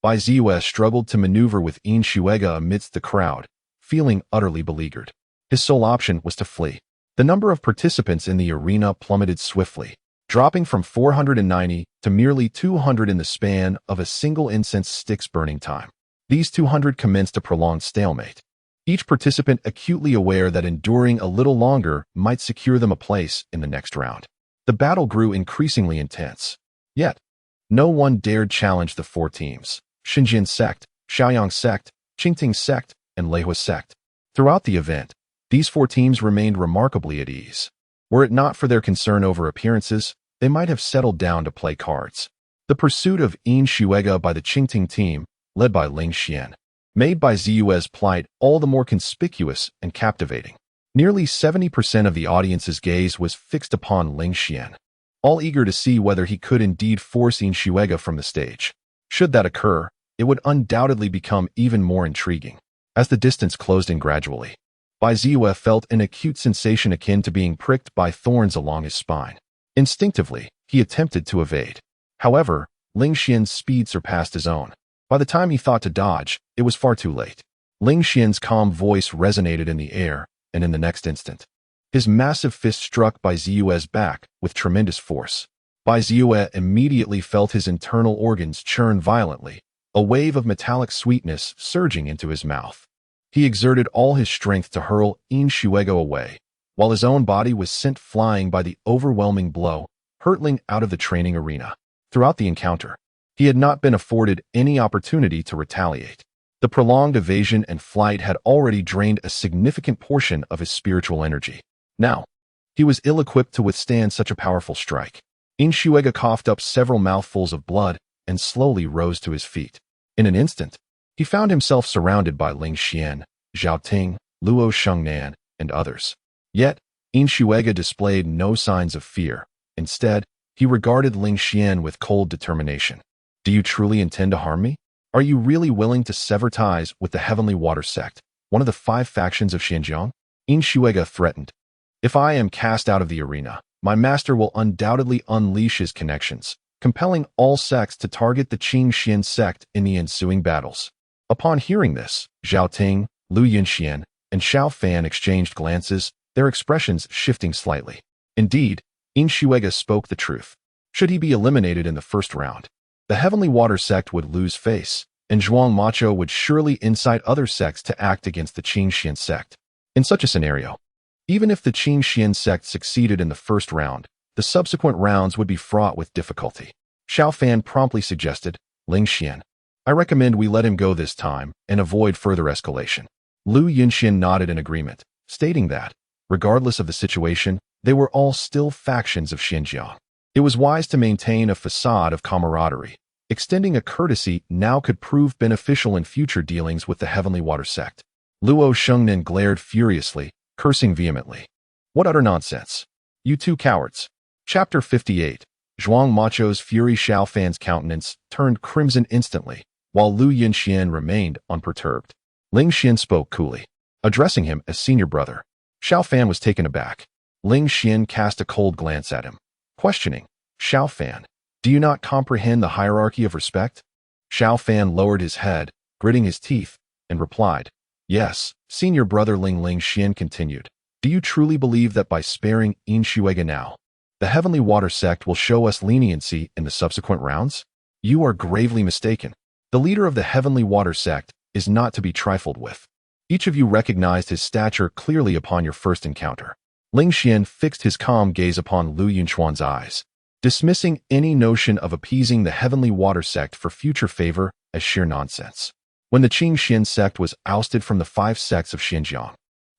Bai Ziyue struggled to maneuver with Yin Shuega amidst the crowd, feeling utterly beleaguered. His sole option was to flee. The number of participants in the arena plummeted swiftly, dropping from 490 to merely 200 in the span of a single incense stick's burning time. These 200 commenced a prolonged stalemate, each participant acutely aware that enduring a little longer might secure them a place in the next round. The battle grew increasingly intense. Yet, no one dared challenge the four teams: Xinjiang sect, Shaoyang sect, Qingting sect, and Leihua sect. Throughout the event, these four teams remained remarkably at ease. Were it not for their concern over appearances, they might have settled down to play cards. The pursuit of Yin Shuega by the Qingting team, led by Ling Xian, made Bai Ziyue's plight all the more conspicuous and captivating. Nearly 70% of the audience's gaze was fixed upon Ling Xian, all eager to see whether he could indeed force Yin Shuega from the stage. Should that occur, it would undoubtedly become even more intriguing. As the distance closed in gradually, Bai Ziyue felt an acute sensation akin to being pricked by thorns along his spine. Instinctively, he attempted to evade. However, Ling Xian's speed surpassed his own. By the time he thought to dodge, it was far too late. Ling Xian's calm voice resonated in the air, and in the next instant, his massive fist struck Bai Ziyue's back with tremendous force. Bai Ziyue immediately felt his internal organs churn violently, a wave of metallic sweetness surging into his mouth. He exerted all his strength to hurl Yin Shuego away, while his own body was sent flying by the overwhelming blow, hurtling out of the training arena. Throughout the encounter, he had not been afforded any opportunity to retaliate. The prolonged evasion and flight had already drained a significant portion of his spiritual energy. Now, he was ill-equipped to withstand such a powerful strike. Yin Shuega coughed up several mouthfuls of blood and slowly rose to his feet. In an instant, he found himself surrounded by Ling Xian, Zhao Ting, Luo Shengnan, and others. Yet, Yin Shuega displayed no signs of fear. Instead, he regarded Ling Xian with cold determination. "Do you truly intend to harm me? Are you really willing to sever ties with the Heavenly Water sect, one of the 5 factions of Xinjiang?" Yin Shuega threatened. "If I am cast out of the arena, my master will undoubtedly unleash his connections, compelling all sects to target the Qingxian sect in the ensuing battles." Upon hearing this, Zhao Ting, Lu Yunxian, and Xiao Fan exchanged glances, their expressions shifting slightly. Indeed, Yin Shuega spoke the truth. Should he be eliminated in the first round, the Heavenly Water sect would lose face, and Zhuang Macho would surely incite other sects to act against the Qingxian sect. In such a scenario, even if the Qingxian sect succeeded in the first round, the subsequent rounds would be fraught with difficulty. Xiao Fan promptly suggested, "Ling Xian, I recommend we let him go this time and avoid further escalation." Lu Yunxian nodded in agreement, stating that, regardless of the situation, they were all still factions of Xinjiang. It was wise to maintain a facade of camaraderie. Extending a courtesy now could prove beneficial in future dealings with the Heavenly Water sect. Luo Shengnan glared furiously, cursing vehemently. "What utter nonsense! You two cowards!" Chapter 58. Zhuang Macho's fury. Xiao Fan's countenance turned crimson instantly, while Lu Yunxian remained unperturbed. Ling Xian spoke coolly, addressing him as senior brother. Xiao Fan was taken aback. Ling Xian cast a cold glance at him, questioning, "Xiao Fan, do you not comprehend the hierarchy of respect?" Xiao Fan lowered his head, gritting his teeth, and replied, "Yes, senior brother." Ling Xian continued, "Do you truly believe that by sparing Yin Shuega now, the Heavenly Water sect will show us leniency in the subsequent rounds? You are gravely mistaken. The leader of the Heavenly Water sect is not to be trifled with. Each of you recognized his stature clearly upon your first encounter." Ling Xian fixed his calm gaze upon Lu Yunchuan's eyes, dismissing any notion of appeasing the Heavenly Water sect for future favor as sheer nonsense. When the Qingxian sect was ousted from the 5 sects of Xinjiang,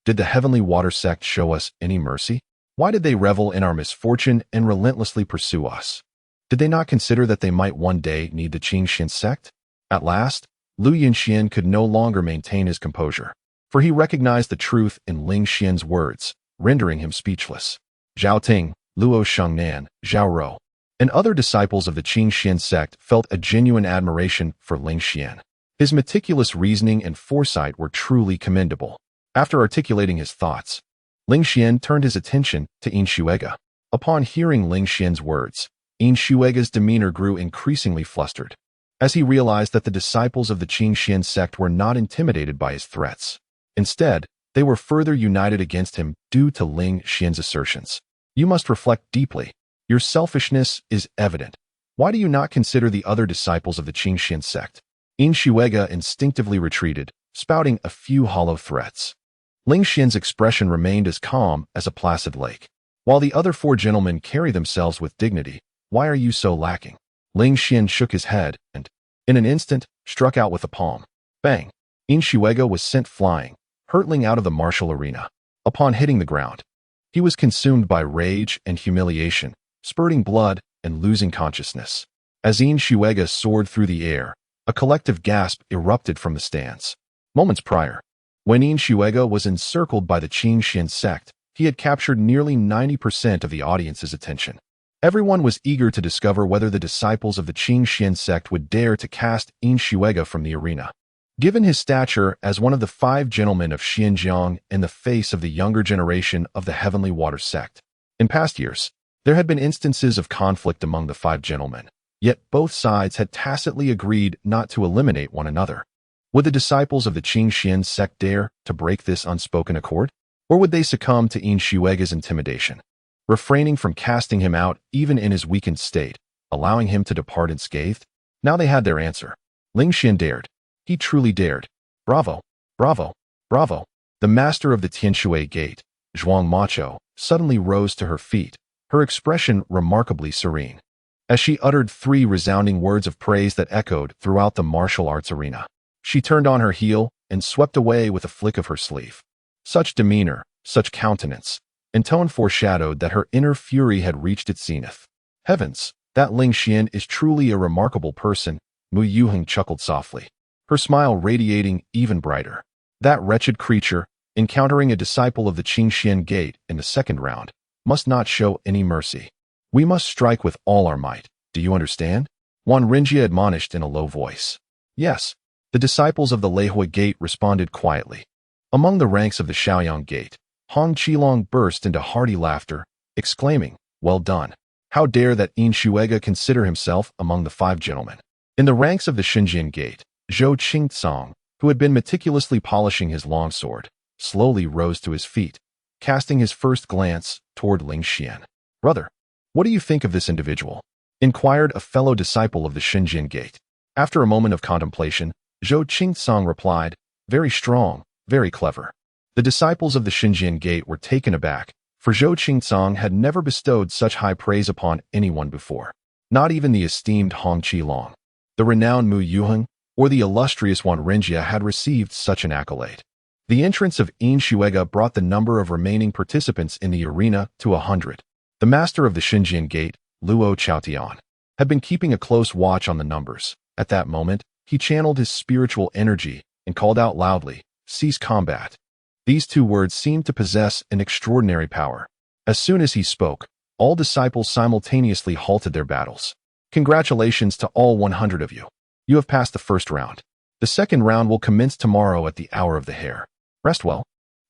did the Heavenly Water sect show us any mercy? Why did they revel in our misfortune and relentlessly pursue us? Did they not consider that they might one day need the Qingxian sect? At last, Lu Yinxian could no longer maintain his composure, for he recognized the truth in Ling Xian's words, rendering him speechless. Zhao Ting, Luo Shengnan, Zhao Rou, and other disciples of the Qingxian sect felt a genuine admiration for Ling Xian. His meticulous reasoning and foresight were truly commendable. After articulating his thoughts, Ling Xian turned his attention to Yin Shuiga. Upon hearing Ling Xian's words, Yin Shuiga's demeanor grew increasingly flustered, as he realized that the disciples of the Qingxian sect were not intimidated by his threats. Instead, they were further united against him due to Ling Xian's assertions. You must reflect deeply. Your selfishness is evident. Why do you not consider the other disciples of the Qingxian sect? Yin Shuiga instinctively retreated, spouting a few hollow threats. Ling Xian's expression remained as calm as a placid lake. While the other four gentlemen carry themselves with dignity, why are you so lacking? Ling Xian shook his head and, in an instant, struck out with a palm. Bang! Yin Shuiga was sent flying, hurtling out of the martial arena. Upon hitting the ground, he was consumed by rage and humiliation, spurting blood and losing consciousness. As Yin Shuiga soared through the air, a collective gasp erupted from the stands. Moments prior, when Yin Shuiga was encircled by the Qingxian sect, he had captured nearly 90% of the audience's attention. Everyone was eager to discover whether the disciples of the Qingxian sect would dare to cast Yin Shuiga from the arena. Given his stature as one of the 5 gentlemen of Xinjiang and the face of the younger generation of the Heavenly Water sect, in past years, there had been instances of conflict among the 5 gentlemen, yet both sides had tacitly agreed not to eliminate one another. Would the disciples of the Qingxian sect dare to break this unspoken accord? Or would they succumb to Yin Shuiga's intimidation, refraining from casting him out even in his weakened state, allowing him to depart unscathed? Now they had their answer. Ling Xian dared. He truly dared. Bravo, bravo, bravo. The master of the Tianshui Gate, Zhuang Macho, suddenly rose to her feet, her expression remarkably serene, as she uttered 3 resounding words of praise that echoed throughout the martial arts arena. She turned on her heel and swept away with a flick of her sleeve. Such demeanor, such countenance, and tone foreshadowed that her inner fury had reached its zenith. Heavens, that Ling Xian is truly a remarkable person, Mu Yuheng chuckled softly, her smile radiating even brighter. That wretched creature, encountering a disciple of the Qingxian Gate in the second round, must not show any mercy. We must strike with all our might. Do you understand? Wan Renjia admonished in a low voice. Yes. The disciples of the Leihui Gate responded quietly. Among the ranks of the Shaoyang Gate, Hong Qilong burst into hearty laughter, exclaiming, "Well done! How dare that Yin Shuiga consider himself among the 5 gentlemen?" In the ranks of the Xinjian Gate, Zhou Qingtsong, who had been meticulously polishing his longsword, slowly rose to his feet, casting his first glance toward Ling Xian. "Brother, what do you think of this individual?" inquired a fellow disciple of the Xinjian Gate. After a moment of contemplation, Zhou Qingtsong replied, "Very strong, very clever." The disciples of the Xinjian Gate were taken aback, for Zhou Qingtsong had never bestowed such high praise upon anyone before, not even the esteemed Hong Qilong. The renowned Mu Yuheng, or the illustrious Wan Renjia had received such an accolade. The entrance of Yin Shuiga brought the number of remaining participants in the arena to 100. The master of the Xinjian Gate, Luo Chaotian, had been keeping a close watch on the numbers. At that moment, he channeled his spiritual energy and called out loudly, "Cease combat." These 2 words seemed to possess an extraordinary power. As soon as he spoke, all disciples simultaneously halted their battles. Congratulations to all 100 of you. You have passed the first round. The second round will commence tomorrow at the hour of the hare. Rest well,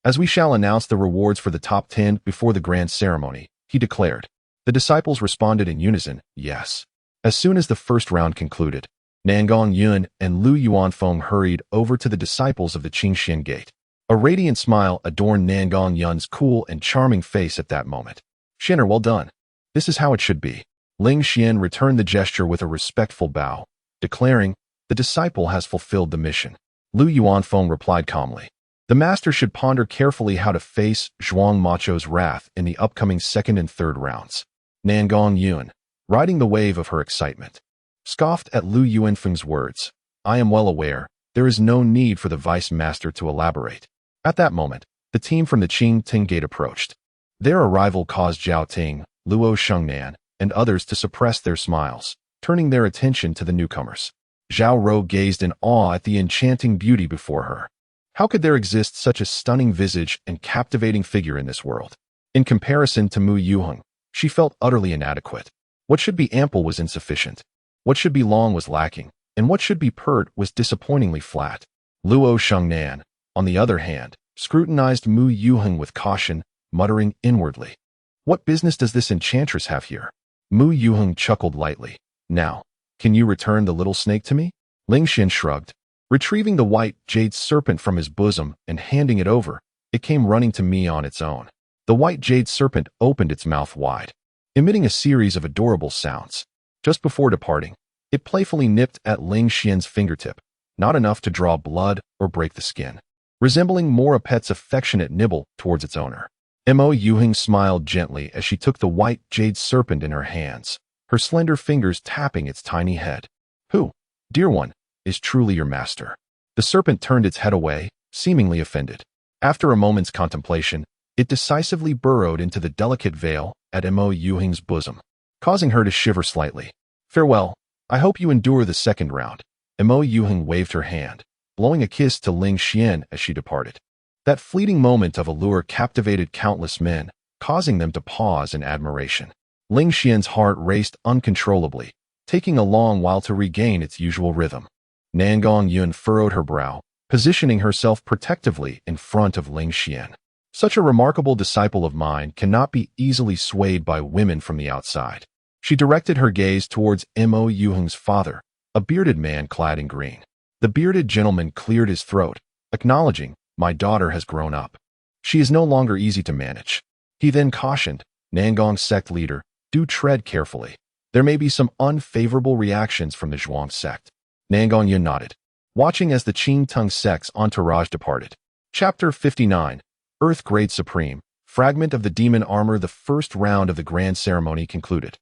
as we shall announce the rewards for the top 10 before the grand ceremony, he declared. The disciples responded in unison, yes. As soon as the first round concluded, Nangong Yun and Lu Yuanfeng hurried over to the disciples of the Qingxian Gate. A radiant smile adorned Nangong Yun's cool and charming face at that moment. "Shinner, well done. This is how it should be." Ling Xian returned the gesture with a respectful bow, declaring, "The disciple has fulfilled the mission." Lu Yuanfeng replied calmly, "The master should ponder carefully how to face Zhuang Macho's wrath in the upcoming second and third rounds." Nangong Yun, riding the wave of her excitement, scoffed at Lu Yuanfeng's words. "I am well aware, there is no need for the vice master to elaborate." At that moment, the team from the Qing Ting Gate approached. Their arrival caused Zhao Ting, Luo Shengnan, and others to suppress their smiles, turning their attention to the newcomers. Zhao Rou gazed in awe at the enchanting beauty before her. How could there exist such a stunning visage and captivating figure in this world? In comparison to Mu Yuheng, she felt utterly inadequate. What should be ample was insufficient. What should be long was lacking, and what should be pert was disappointingly flat. Luo Shengnan, on the other hand, scrutinized Mu Yuheng with caution, muttering inwardly, "What business does this enchantress have here?" Mu Yuheng chuckled lightly. "Now, can you return the little snake to me?" Ling Xian shrugged. Retrieving the white jade serpent from his bosom and handing it over, it came running to me on its own. The white jade serpent opened its mouth wide, emitting a series of adorable sounds. Just before departing, it playfully nipped at Ling Xian's fingertip, not enough to draw blood or break the skin, resembling more a pet's affectionate nibble towards its owner. Mo Yuheng smiled gently as she took the white jade serpent in her hands, her slender fingers tapping its tiny head. "Who, dear one, is truly your master?" The serpent turned its head away, seemingly offended. After a moment's contemplation, it decisively burrowed into the delicate veil at Mo Yuheng's bosom, causing her to shiver slightly. "Farewell. I hope you endure the second round." Mo Yuheng waved her hand, blowing a kiss to Ling Xian as she departed. That fleeting moment of allure captivated countless men, causing them to pause in admiration. Ling Xian's heart raced uncontrollably, taking a long while to regain its usual rhythm. Nangong Yun furrowed her brow, positioning herself protectively in front of Ling Xian. Such a remarkable disciple of mine cannot be easily swayed by women from the outside. She directed her gaze towards Mo Yuheng's father, a bearded man clad in green. The bearded gentleman cleared his throat, acknowledging, "My daughter has grown up. She is no longer easy to manage." He then cautioned, "Nangong sect leader, do tread carefully. There may be some unfavorable reactions from the Zhuang sect." Nangong Yun nodded, watching as the Qing Tung sect's entourage departed. Chapter 59, Earth Grade Supreme, Fragment of the Demon Armor. The first round of the grand ceremony concluded,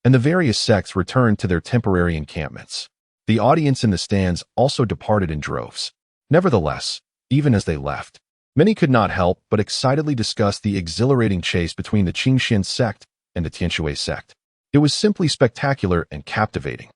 and the various sects returned to their temporary encampments. The audience in the stands also departed in droves. Nevertheless, even as they left, many could not help but excitedly discuss the exhilarating chase between the Qingxian sect and the Tianshui sect. It was simply spectacular and captivating,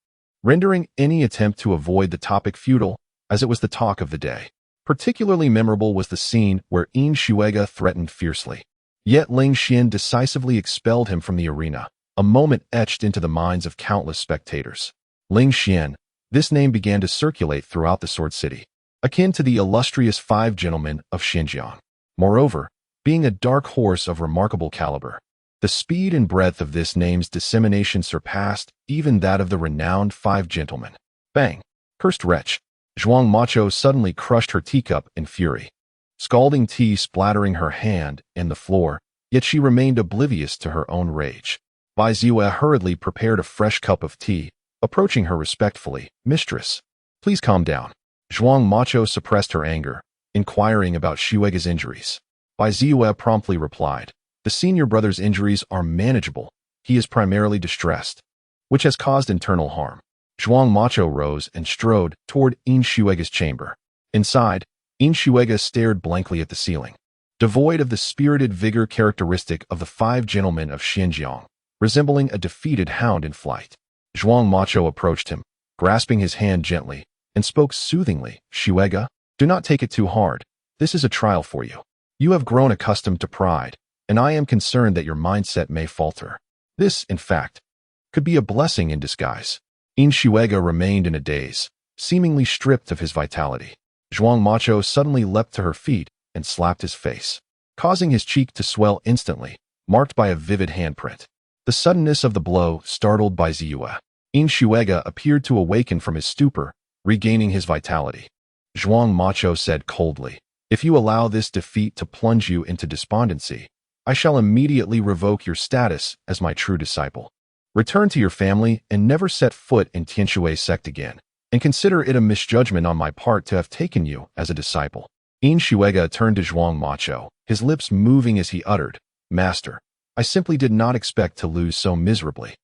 rendering any attempt to avoid the topic futile, as it was the talk of the day. Particularly memorable was the scene where Yin Shuega threatened fiercely. Yet Ling Xian decisively expelled him from the arena, a moment etched into the minds of countless spectators. Ling Xian, this name began to circulate throughout the Sword City, akin to the illustrious Five Gentlemen of Xinjiang. Moreover, being a dark horse of remarkable caliber, the speed and breadth of this name's dissemination surpassed even that of the renowned Five Gentlemen. Bang! Cursed wretch! Zhuang Macho suddenly crushed her teacup in fury, scalding tea splattering her hand and the floor, yet she remained oblivious to her own rage. Bai Ziwe hurriedly prepared a fresh cup of tea, approaching her respectfully. "Mistress, please calm down." Zhuang Macho suppressed her anger, inquiring about Shuega's injuries. Bai Ziwe promptly replied, "The senior brother's injuries are manageable. He is primarily distressed, which has caused internal harm." Zhuang Macho rose and strode toward Yin Shuega's chamber. Inside, Yin Shuega stared blankly at the ceiling, devoid of the spirited vigor characteristic of the Five Gentlemen of Xinjiang, resembling a defeated hound in flight. Zhuang Macho approached him, grasping his hand gently, and spoke soothingly. "Shuega, do not take it too hard. This is a trial for you. You have grown accustomed to pride, and I am concerned that your mindset may falter. This, in fact, could be a blessing in disguise." Yin Shuega remained in a daze, seemingly stripped of his vitality. Zhuang Macho suddenly leapt to her feet and slapped his face, causing his cheek to swell instantly, marked by a vivid handprint. The suddenness of the blow startled Bai Ziwe. Yin Shuega appeared to awaken from his stupor, regaining his vitality. Zhuang Macho said coldly, "If you allow this defeat to plunge you into despondency, I shall immediately revoke your status as my true disciple. Return to your family and never set foot in Tianshui sect again, and consider it a misjudgment on my part to have taken you as a disciple." Yin Shuega turned to Zhuang Macho, his lips moving as he uttered, "Master, I simply did not expect to lose so miserably.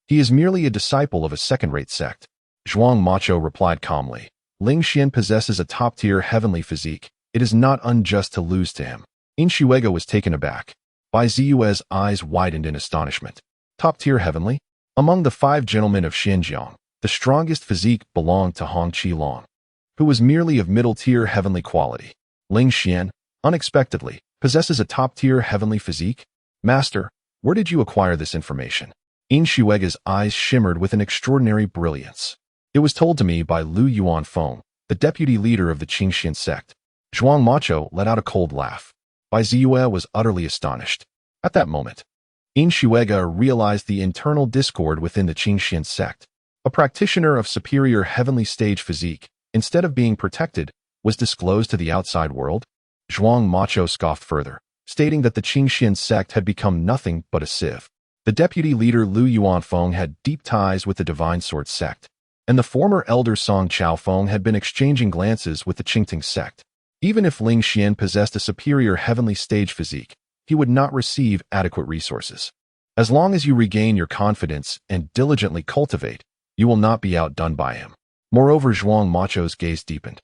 He is merely a disciple of a second-rate sect." Zhuang Macho replied calmly, "Ling Xian possesses a top-tier heavenly physique. It is not unjust to lose to him." Yin Shuega was taken aback. Bai Ziyue's eyes widened in astonishment. Top-tier heavenly? Among the 5 gentlemen of Xinjiang, the strongest physique belonged to Hong Qilong, who was merely of middle-tier heavenly quality. Ling Xian, unexpectedly, possesses a top-tier heavenly physique? Master, where did you acquire this information? Yin Shuega's eyes shimmered with an extraordinary brilliance. It was told to me by Lu Yuanfeng, the deputy leader of the Qingxian sect. Zhuang Macho let out a cold laugh. Bai Ziyue was utterly astonished. At that moment, Yin Shuega realized the internal discord within the Qingxian sect. A practitioner of superior heavenly stage physique, instead of being protected, was disclosed to the outside world. Zhuang Macho scoffed further, stating that the Qingxian sect had become nothing but a sieve. The deputy leader Lu Yuanfeng had deep ties with the Divine Sword sect, and the former elder Song Chaofeng had been exchanging glances with the Qingting sect. Even if Ling Xian possessed a superior heavenly stage physique, he would not receive adequate resources. As long as you regain your confidence and diligently cultivate, you will not be outdone by him. Moreover, Zhuang Macho's gaze deepened.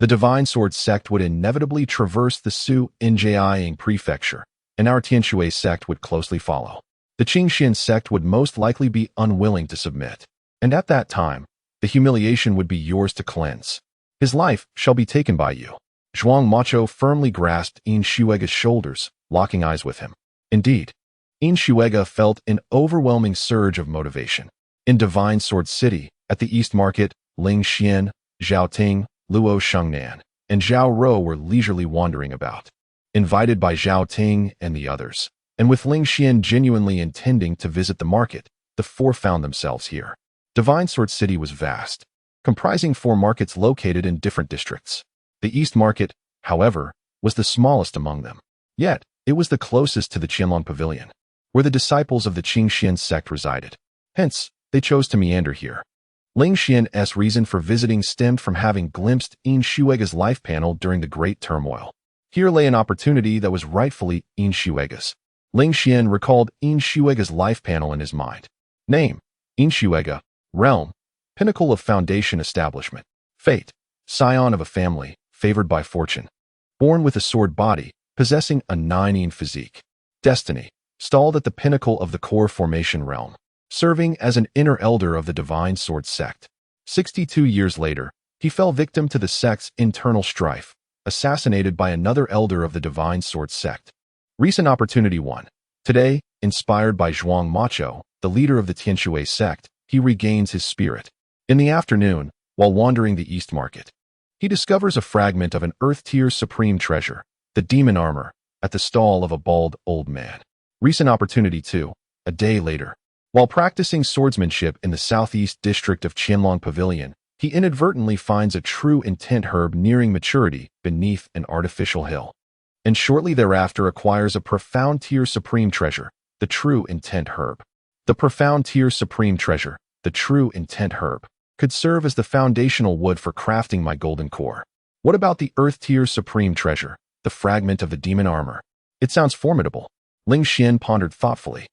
The Divine Sword sect would inevitably traverse the Su-Injiang prefecture, and our Tianshui sect would closely follow. The Qingxian sect would most likely be unwilling to submit, and at that time, the humiliation would be yours to cleanse. His life shall be taken by you. Zhuang Macho firmly grasped Yin Shuega's shoulders, locking eyes with him. Indeed, Yin Shuega felt an overwhelming surge of motivation. In Divine Sword City, at the East Market, Ling Xian, Zhao Ting, Luo Shengnan, and Zhao Rou were leisurely wandering about, invited by Zhao Ting and the others, and with Ling Xian genuinely intending to visit the market, the 4 found themselves here. Divine Sword City was vast, comprising 4 markets located in different districts. The East Market, however, was the smallest among them. Yet, it was the closest to the Qianlong Pavilion, where the disciples of the Qingxian sect resided. Hence, they chose to meander here. Ling Xian's reason for visiting stemmed from having glimpsed Yin Shuega's life panel during the Great Turmoil. Here lay an opportunity that was rightfully Yin Shuega's. Ling Xian recalled Yin Shuega's life panel in his mind. Name: Yin Shuega. Realm: pinnacle of foundation establishment. Fate: scion of a family, favored by fortune. Born with a sword body, possessing a 9-yin physique. Destiny: stalled at the pinnacle of the core formation realm, serving as an inner elder of the Divine Sword sect. 62 years later, he fell victim to the sect's internal strife, assassinated by another elder of the Divine Sword sect. Recent opportunity 1. Today, inspired by Zhuang Macho, the leader of the Tianshui sect, he regains his spirit. In the afternoon, while wandering the East Market, he discovers a fragment of an Earth-tier supreme treasure, the demon armor, at the stall of a bald old man. Recent opportunity 2. A day later, while practicing swordsmanship in the southeast district of Qianlong Pavilion, he inadvertently finds a true intent herb nearing maturity beneath an artificial hill, and shortly thereafter acquires a profound tier supreme treasure, the true intent herb. The profound tier supreme treasure, the true intent herb, could serve as the foundational wood for crafting my golden core. What about the earth tier supreme treasure, the fragment of the demon armor? It sounds formidable. Ling Xian pondered thoughtfully.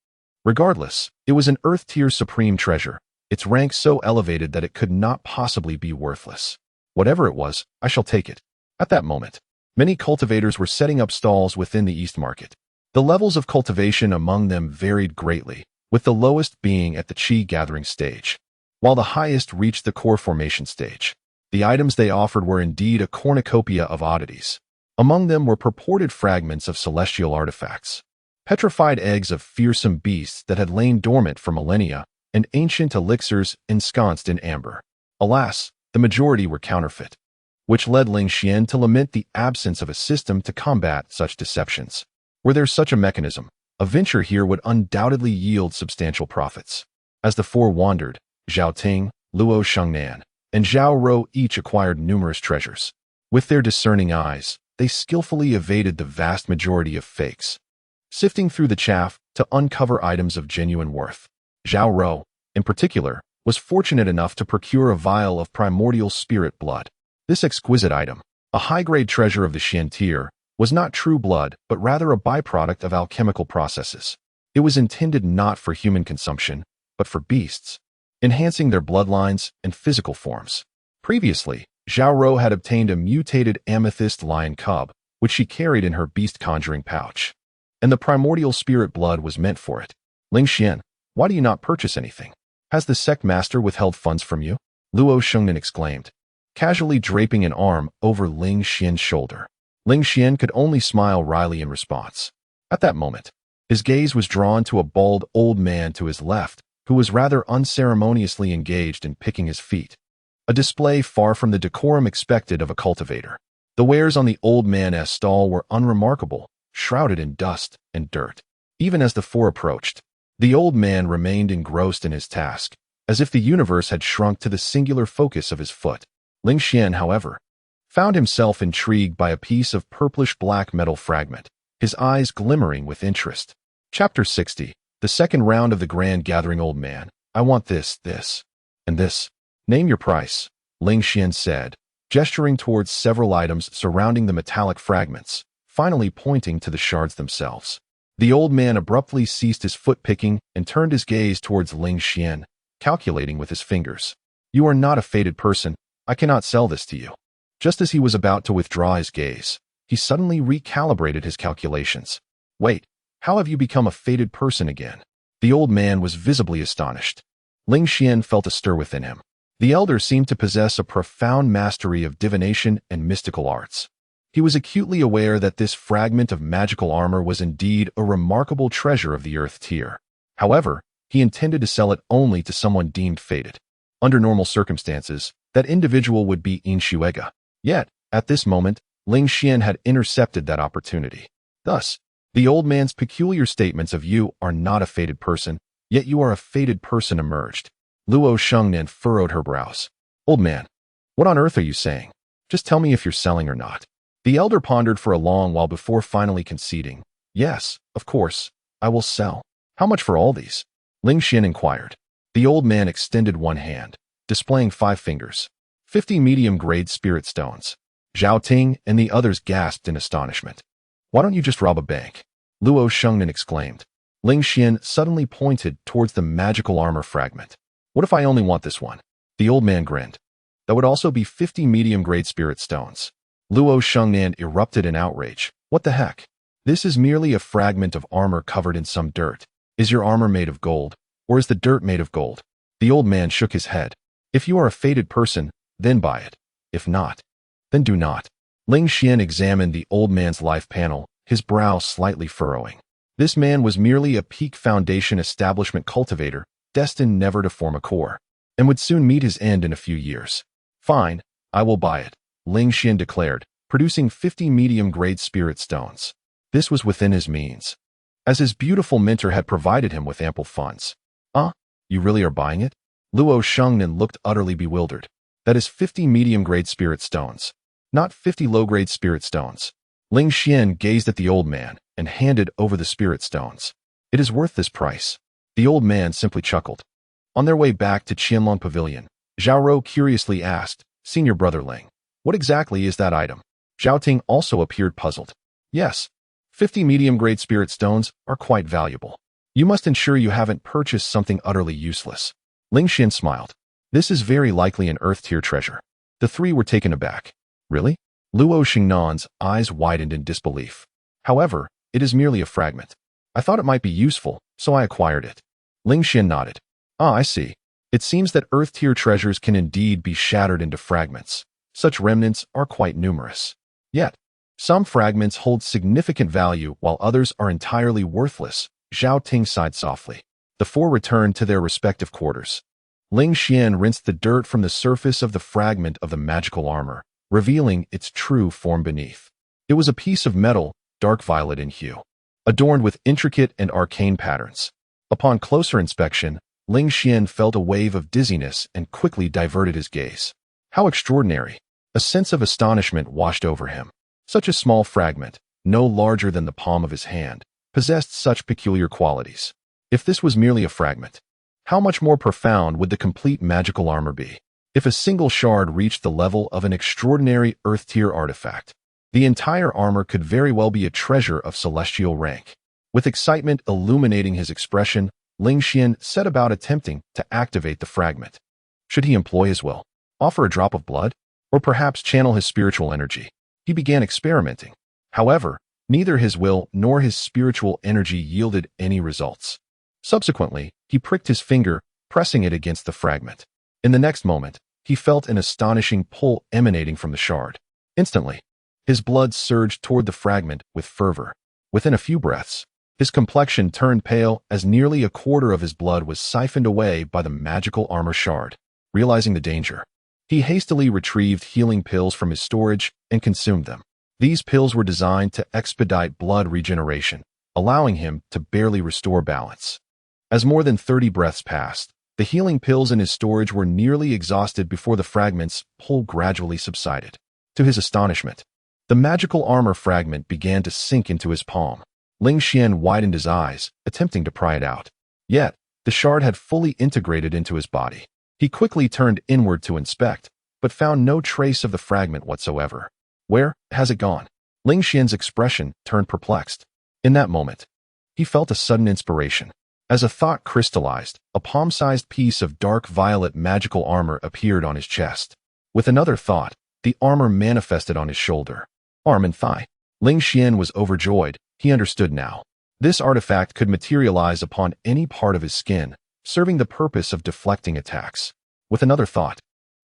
Regardless, it was an earth tier supreme treasure, its rank so elevated that it could not possibly be worthless. Whatever it was, I shall take it. At that moment, many cultivators were setting up stalls within the East Market. The levels of cultivation among them varied greatly, with the lowest being at the qi gathering stage, while the highest reached the core formation stage. The items they offered were indeed a cornucopia of oddities. Among them were purported fragments of celestial artifacts, petrified eggs of fearsome beasts that had lain dormant for millennia, and ancient elixirs ensconced in amber. Alas, the majority were counterfeit, which led Ling Xian to lament the absence of a system to combat such deceptions. Were there such a mechanism, a venture here would undoubtedly yield substantial profits. As the 4 wandered, Zhao Ting, Luo Shengnan, and Zhao Rou each acquired numerous treasures. With their discerning eyes, they skillfully evaded the vast majority of fakes, sifting through the chaff to uncover items of genuine worth. Zhao Rou, in particular, was fortunate enough to procure a vial of primordial spirit blood. This exquisite item, a high-grade treasure of the Xian tier, was not true blood, but rather a byproduct of alchemical processes. It was intended not for human consumption, but for beasts, enhancing their bloodlines and physical forms. Previously, Zhao Rou had obtained a mutated amethyst lion cub, which she carried in her beast conjuring pouch. and the primordial spirit blood was meant for it. Ling Xian, why do you not purchase anything? Has the sect master withheld funds from you? Luo Shengnan exclaimed, casually draping an arm over Ling Xian's shoulder. Ling Xian could only smile wryly in response. At that moment, his gaze was drawn to a bald old man to his left, who was rather unceremoniously engaged in picking his feet, a display far from the decorum expected of a cultivator. The wares on the old man's stall were unremarkable, shrouded in dust and dirt. Even as the four approached, the old man remained engrossed in his task, as if the universe had shrunk to the singular focus of his foot. Ling Xian, however, found himself intrigued by a piece of purplish-black metal fragment, his eyes glimmering with interest. Chapter 60. The second round of the grand gathering. Old man, I want this, and this. Name your price, Ling Xian said, gesturing towards several items surrounding the metallic fragments, finally pointing to the shards themselves. The old man abruptly ceased his foot-picking and turned his gaze towards Ling Xian, calculating with his fingers. You are not a fated person. I cannot sell this to you. Just as he was about to withdraw his gaze, he suddenly recalibrated his calculations. Wait, how have you become a fated person again? The old man was visibly astonished. Ling Xian felt a stir within him. The elder seemed to possess a profound mastery of divination and mystical arts. He was acutely aware that this fragment of magical armor was indeed a remarkable treasure of the earth tier. However, he intended to sell it only to someone deemed fated. Under normal circumstances, that individual would be In Shuega. Yet, at this moment, Ling Xian had intercepted that opportunity. Thus, the old man's peculiar statements of you are not a fated person, yet you are a fated person emerged. Luo Shengnan furrowed her brows. Old man, what on earth are you saying? Just tell me if you're selling or not. The elder pondered for a long while before finally conceding. Yes, of course, I will sell. How much for all these? Ling Xian inquired. The old man extended one hand, displaying 5 fingers. 50 medium-grade spirit stones. Zhao Ting and the others gasped in astonishment. Why don't you just rob a bank? Luo Shengnan exclaimed. Ling Xian suddenly pointed towards the magical armor fragment. What if I only want this one? The old man grinned. That would also be 50 medium-grade spirit stones. Luo Shengnan erupted in outrage. What the heck? This is merely a fragment of armor covered in some dirt. Is your armor made of gold, or is the dirt made of gold? The old man shook his head. If you are a fated person, then buy it. If not, then do not. Ling Xian examined the old man's life panel, his brow slightly furrowing. This man was merely a peak foundation establishment cultivator, destined never to form a core, and would soon meet his end in a few years. Fine, I will buy it, Ling Xian declared, producing 50 medium-grade spirit stones. This was within his means, as his beautiful mentor had provided him with ample funds. You really are buying it? Luo Shengnan looked utterly bewildered. That is 50 medium-grade spirit stones, not 50 low-grade spirit stones. Ling Xian gazed at the old man and handed over the spirit stones. It is worth this price. The old man simply chuckled. On their way back to Qianlong Pavilion, Zhao Rou curiously asked, Senior Brother Ling, what exactly is that item? Zhao Ting also appeared puzzled. Yes, 50 medium-grade spirit stones are quite valuable. You must ensure you haven't purchased something utterly useless. Ling Xian smiled. This is very likely an earth-tier treasure. The three were taken aback. Really? Luo Shengnan's eyes widened in disbelief. However, it is merely a fragment. I thought it might be useful, so I acquired it. Ling Xian nodded. I see. It seems that earth-tier treasures can indeed be shattered into fragments. Such remnants are quite numerous. Yet, some fragments hold significant value while others are entirely worthless. Zhao Ting sighed softly. The four returned to their respective quarters. Ling Xian rinsed the dirt from the surface of the fragment of the magical armor, revealing its true form beneath. It was a piece of metal, dark violet in hue, adorned with intricate and arcane patterns. Upon closer inspection, Ling Xian felt a wave of dizziness and quickly diverted his gaze. How extraordinary! A sense of astonishment washed over him. Such a small fragment, no larger than the palm of his hand, possessed such peculiar qualities. If this was merely a fragment, how much more profound would the complete magical armor be? If a single shard reached the level of an extraordinary earth-tier artifact, the entire armor could very well be a treasure of celestial rank. With excitement illuminating his expression, Ling Xian set about attempting to activate the fragment. Should he employ his will, offer a drop of blood, or perhaps channel his spiritual energy? He began experimenting. However, Neither his will nor his spiritual energy yielded any results. Subsequently, he pricked his finger, pressing it against the fragment. In the next moment, he felt an astonishing pull emanating from the shard. Instantly, his blood surged toward the fragment with fervor. Within a few breaths, his complexion turned pale as nearly a quarter of his blood was siphoned away by the magical armor shard. Realizing the danger, he hastily retrieved healing pills from his storage and consumed them. These pills were designed to expedite blood regeneration, allowing him to barely restore balance. As more than 30 breaths passed, the healing pills in his storage were nearly exhausted before the fragment's pull gradually subsided. To his astonishment, the magical armor fragment began to sink into his palm. Ling Xian widened his eyes, attempting to pry it out. Yet, the shard had fully integrated into his body. He quickly turned inward to inspect, but found no trace of the fragment whatsoever. Where has it gone? Ling Xian's expression turned perplexed. In that moment, he felt a sudden inspiration. As a thought crystallized, a palm-sized piece of dark violet magical armor appeared on his chest. With another thought, the armor manifested on his shoulder, arm and thigh. Ling Xian was overjoyed. He understood now. This artifact could materialize upon any part of his skin, serving the purpose of deflecting attacks. With another thought,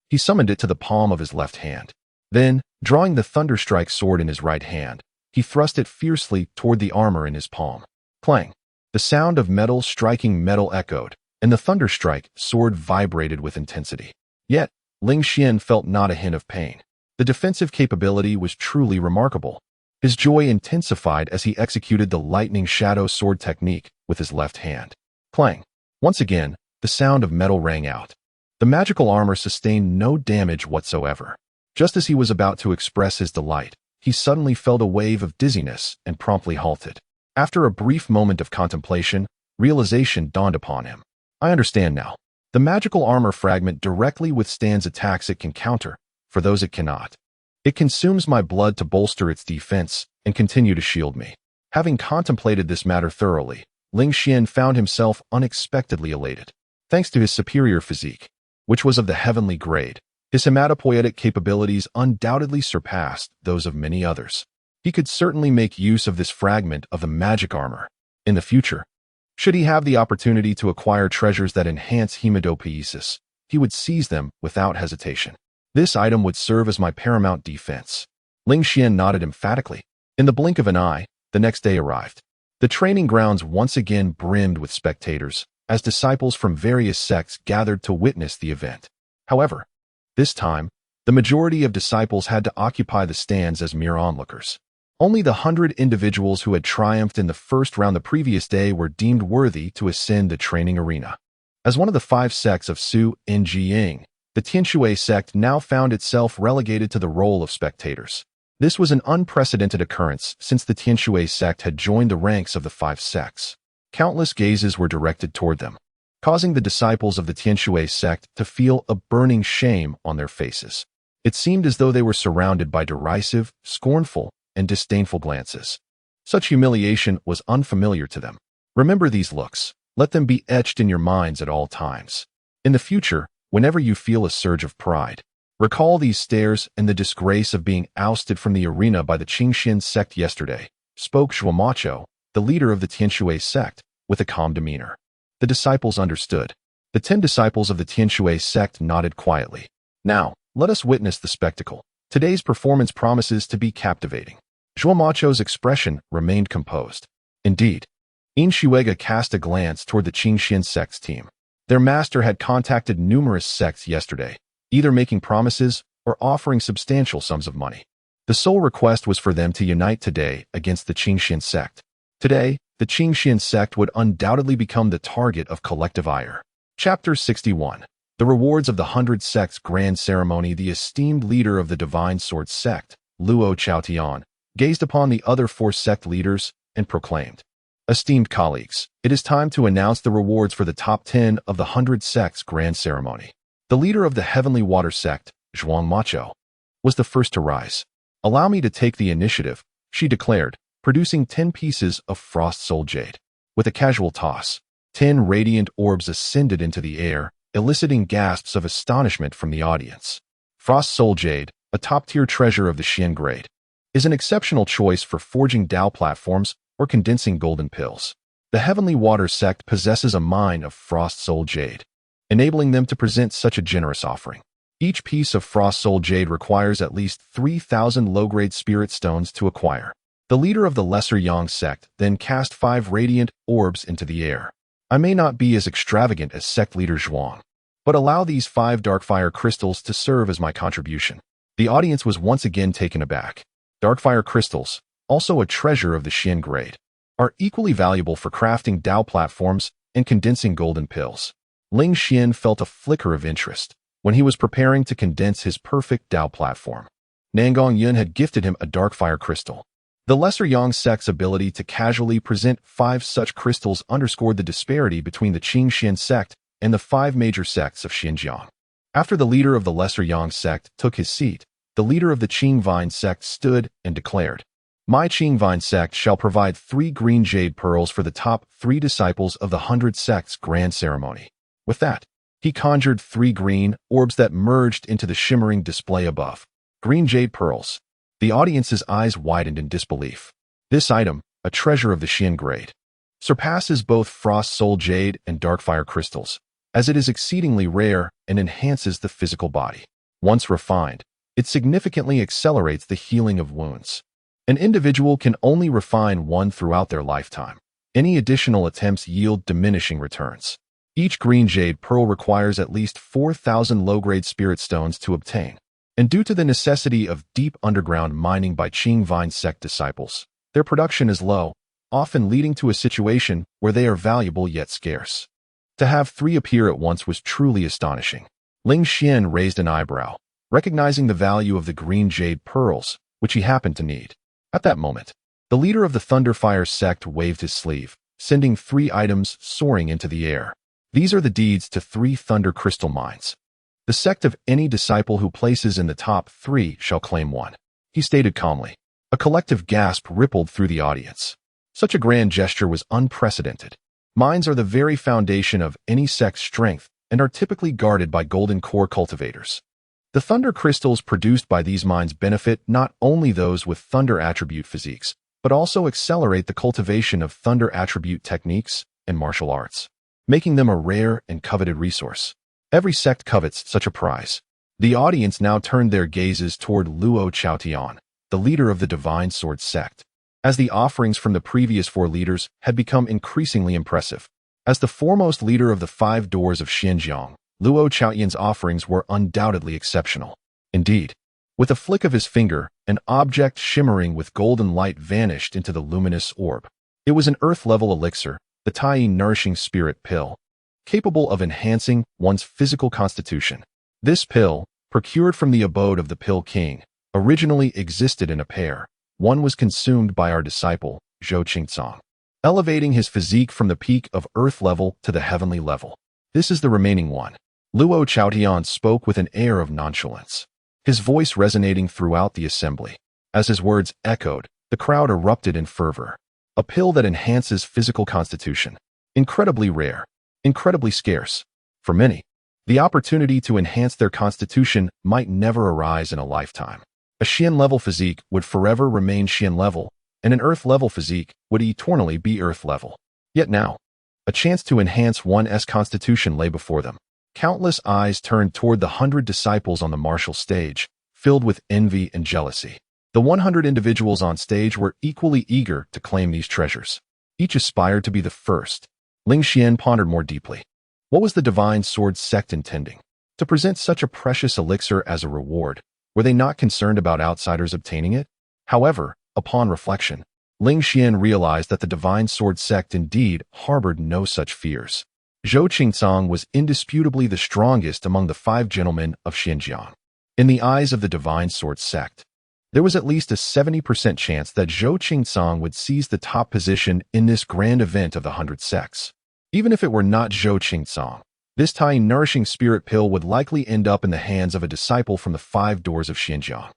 he summoned it to the palm of his left hand. Then, drawing the Thunderstrike sword in his right hand, he thrust it fiercely toward the armor in his palm. Clang! The sound of metal striking metal echoed, and the Thunderstrike sword vibrated with intensity. Yet, Ling Xian felt not a hint of pain. The defensive capability was truly remarkable. His joy intensified as he executed the lightning shadow sword technique with his left hand. Clang! Once again, the sound of metal rang out. The magical armor sustained no damage whatsoever. Just as he was about to express his delight, he suddenly felt a wave of dizziness and promptly halted. After a brief moment of contemplation, realization dawned upon him. I understand now. The magical armor fragment directly withstands attacks it can counter, for those it cannot. It consumes my blood to bolster its defense and continue to shield me. Having contemplated this matter thoroughly, Ling Xian found himself unexpectedly elated. Thanks to his superior physique, which was of the heavenly grade, his hematopoietic capabilities undoubtedly surpassed those of many others. He could certainly make use of this fragment of the magic armor. In the future, should he have the opportunity to acquire treasures that enhance hematopoiesis, he would seize them without hesitation. This item would serve as my paramount defense. Ling Xian nodded emphatically. In the blink of an eye, the next day arrived. The training grounds once again brimmed with spectators, as disciples from various sects gathered to witness the event. However, this time, the majority of disciples had to occupy the stands as mere onlookers. Only the 100 individuals who had triumphed in the first round the previous day were deemed worthy to ascend the training arena. As one of the 5 sects of Su and Jiying, the Tianshui sect now found itself relegated to the role of spectators. This was an unprecedented occurrence since the Tianshui sect had joined the ranks of the 5 sects. Countless gazes were directed toward them, causing the disciples of the Tianshui sect to feel a burning shame on their faces. It seemed as though they were surrounded by derisive, scornful, and disdainful glances. Such humiliation was unfamiliar to them. Remember these looks. Let them be etched in your minds at all times. In the future, whenever you feel a surge of pride, recall these stares and the disgrace of being ousted from the arena by the Qingxian sect yesterday, spoke Zhuomacho, the leader of the Tianshui sect, with a calm demeanor. The disciples understood. The 10 disciples of the Tianshui sect nodded quietly. Now, let us witness the spectacle. Today's performance promises to be captivating. Zhuomacho's expression remained composed. Indeed, In Shuega cast a glance toward the Qingxian sect's team. Their master had contacted numerous sects yesterday, either making promises or offering substantial sums of money. The sole request was for them to unite today against the Qingxian sect. Today, the Qingxian sect would undoubtedly become the target of collective ire. Chapter 61. The Rewards of the 100 Sects Grand Ceremony. The esteemed leader of the Divine Sword sect, Luo Chaotian, gazed upon the other 4 sect leaders and proclaimed, "Esteemed colleagues, it is time to announce the rewards for the top 10 of the 100 Sects Grand Ceremony." The leader of the Heavenly Water sect, Zhuang Macho, was the first to rise. "Allow me to take the initiative," she declared, producing 10 pieces of frost soul jade. With a casual toss, 10 radiant orbs ascended into the air, eliciting gasps of astonishment from the audience. Frost soul jade, a top-tier treasure of the Xian grade. is an exceptional choice for forging Tao platforms or condensing golden pills. The Heavenly Water sect possesses a mine of Frost Soul Jade, enabling them to present such a generous offering. Each piece of Frost Soul Jade requires at least 3,000 low-grade spirit stones to acquire. The leader of the Lesser Yang sect then cast 5 radiant orbs into the air. I may not be as extravagant as sect leader Zhuang, but allow these 5 Darkfire crystals to serve as my contribution. The audience was once again taken aback. Darkfire crystals, also a treasure of the Xian grade, are equally valuable for crafting Tao platforms and condensing golden pills. Ling Xian felt a flicker of interest when he was preparing to condense his perfect Tao platform. Nangong Yun had gifted him a Darkfire crystal. The Lesser Yang sect's ability to casually present 5 such crystals underscored the disparity between the Qingxian sect and the 5 major sects of Xinjiang. After the leader of the Lesser Yang sect took his seat, the leader of the Qingvine sect stood and declared, "My Qingvine sect shall provide 3 green jade pearls for the top 3 disciples of the 100 sects grand ceremony." With that, he conjured 3 green orbs that merged into the shimmering display above. Green jade pearls. The audience's eyes widened in disbelief. This item, a treasure of the Xian grade, surpasses both Frost Soul Jade and Darkfire crystals, as it is exceedingly rare and enhances the physical body. Once refined, it significantly accelerates the healing of wounds. An individual can only refine one throughout their lifetime. Any additional attempts yield diminishing returns. Each green jade pearl requires at least 4,000 low-grade spirit stones to obtain. And due to the necessity of deep underground mining by Qingvine sect disciples, their production is low, often leading to a situation where they are valuable yet scarce. To have 3 appear at once was truly astonishing. Ling Xian raised an eyebrow, recognizing the value of the green jade pearls, which he happened to need. At that moment, the leader of the Thunderfire sect waved his sleeve, sending 3 items soaring into the air. These are the deeds to 3 thunder crystal mines. The sect of any disciple who places in the top 3 shall claim one, he stated calmly. A collective gasp rippled through the audience. Such a grand gesture was unprecedented. Mines are the very foundation of any sect's strength and are typically guarded by golden core cultivators. The thunder crystals produced by these mines benefit not only those with thunder attribute physiques, but also accelerate the cultivation of thunder attribute techniques and martial arts, making them a rare and coveted resource. Every sect covets such a prize. The audience now turned their gazes toward Luo Chaotian, the leader of the Divine Sword sect. As the offerings from the previous 4 leaders had become increasingly impressive. As the foremost leader of the 5 doors of Xinjiang, Luo Chaotian's offerings were undoubtedly exceptional. Indeed, with a flick of his finger, an object shimmering with golden light vanished into the luminous orb. It was an earth-level elixir, the Tai Nourishing Spirit Pill, capable of enhancing one's physical constitution. This pill, procured from the abode of the Pill King, originally existed in a pair. One was consumed by our disciple, Zhou Qingcang, elevating his physique from the peak of earth level to the heavenly level. This is the remaining one. Luo Chaotian spoke with an air of nonchalance, his voice resonating throughout the assembly. As his words echoed, the crowd erupted in fervor. A pill that enhances physical constitution. Incredibly rare. Incredibly scarce. For many, the opportunity to enhance their constitution might never arise in a lifetime. A Xian-level physique would forever remain Xian-level, and an Earth-level physique would eternally be Earth-level. Yet now, a chance to enhance one's constitution lay before them. Countless eyes turned toward the 100 disciples on the martial stage, filled with envy and jealousy. The 100 individuals on stage were equally eager to claim these treasures. Each aspired to be the first. Ling Xian pondered more deeply. What was the Divine Sword sect intending? To present such a precious elixir as a reward, were they not concerned about outsiders obtaining it? However, upon reflection, Ling Xian realized that the Divine Sword sect indeed harbored no such fears. Zhou Qingcang was indisputably the strongest among the 5 gentlemen of Xinjiang. In the eyes of the Divine Sword sect, there was at least a 70% chance that Zhou Qingcang would seize the top position in this grand event of the 100 sects. Even if it were not Zhou Qingcang, this Tai Nourishing Spirit Pill would likely end up in the hands of a disciple from the 5 doors of Xinjiang.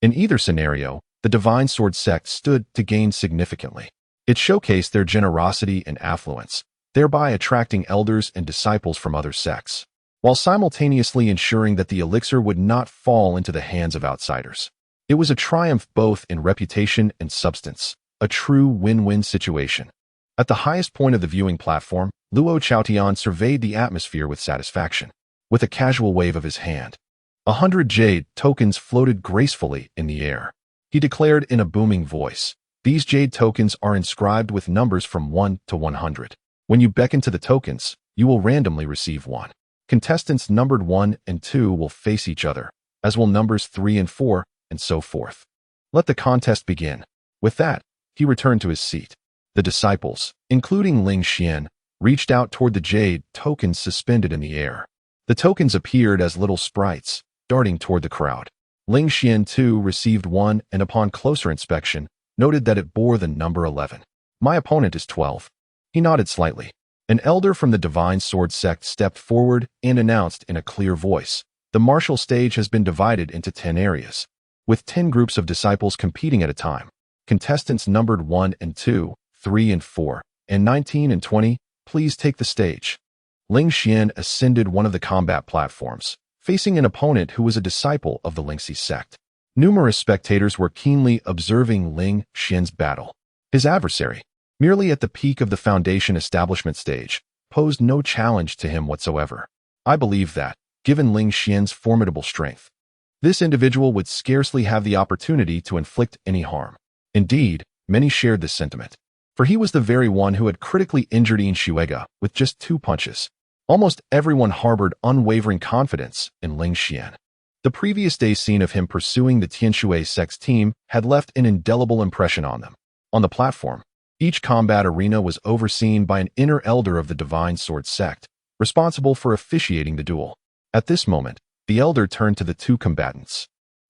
In either scenario, the Divine Sword sect stood to gain significantly. It showcased their generosity and affluence, thereby attracting elders and disciples from other sects, while simultaneously ensuring that the elixir would not fall into the hands of outsiders. It was a triumph both in reputation and substance, a true win-win situation. At the highest point of the viewing platform, Luo Chaotian surveyed the atmosphere with satisfaction. With a casual wave of his hand, 100 jade tokens floated gracefully in the air. He declared in a booming voice, "These jade tokens are inscribed with numbers from 1 to 100. When you beckon to the tokens, you will randomly receive one. Contestants numbered 1 and 2 will face each other, as will numbers 3 and 4, and so forth. Let the contest begin." With that, he returned to his seat. The disciples, including Ling Xian, reached out toward the jade tokens suspended in the air. The tokens appeared as little sprites, darting toward the crowd. Ling Xian too received one and upon closer inspection, noted that it bore the number 11. "My opponent is 12. He nodded slightly. An elder from the Divine Sword sect stepped forward and announced in a clear voice, "The martial stage has been divided into 10 areas, with 10 groups of disciples competing at a time. Contestants numbered 1 and 2, 3 and 4, and 19 and 20, please take the stage." Ling Xian ascended one of the combat platforms, facing an opponent who was a disciple of the Lingxi sect. Numerous spectators were keenly observing Ling Xian's battle. His adversary, merely at the peak of the Foundation establishment stage, posed no challenge to him whatsoever. I believe that, given Ling Xian's formidable strength, this individual would scarcely have the opportunity to inflict any harm. Indeed, many shared this sentiment, for he was the very one who had critically injured Yin Shuiga with just 2 punches. Almost everyone harbored unwavering confidence in Ling Xian. The previous day's scene of him pursuing the Tianshui sect's team had left an indelible impression on them. On the platform, each combat arena was overseen by an inner elder of the Divine Sword sect, responsible for officiating the duel. At this moment, the elder turned to the 2 combatants,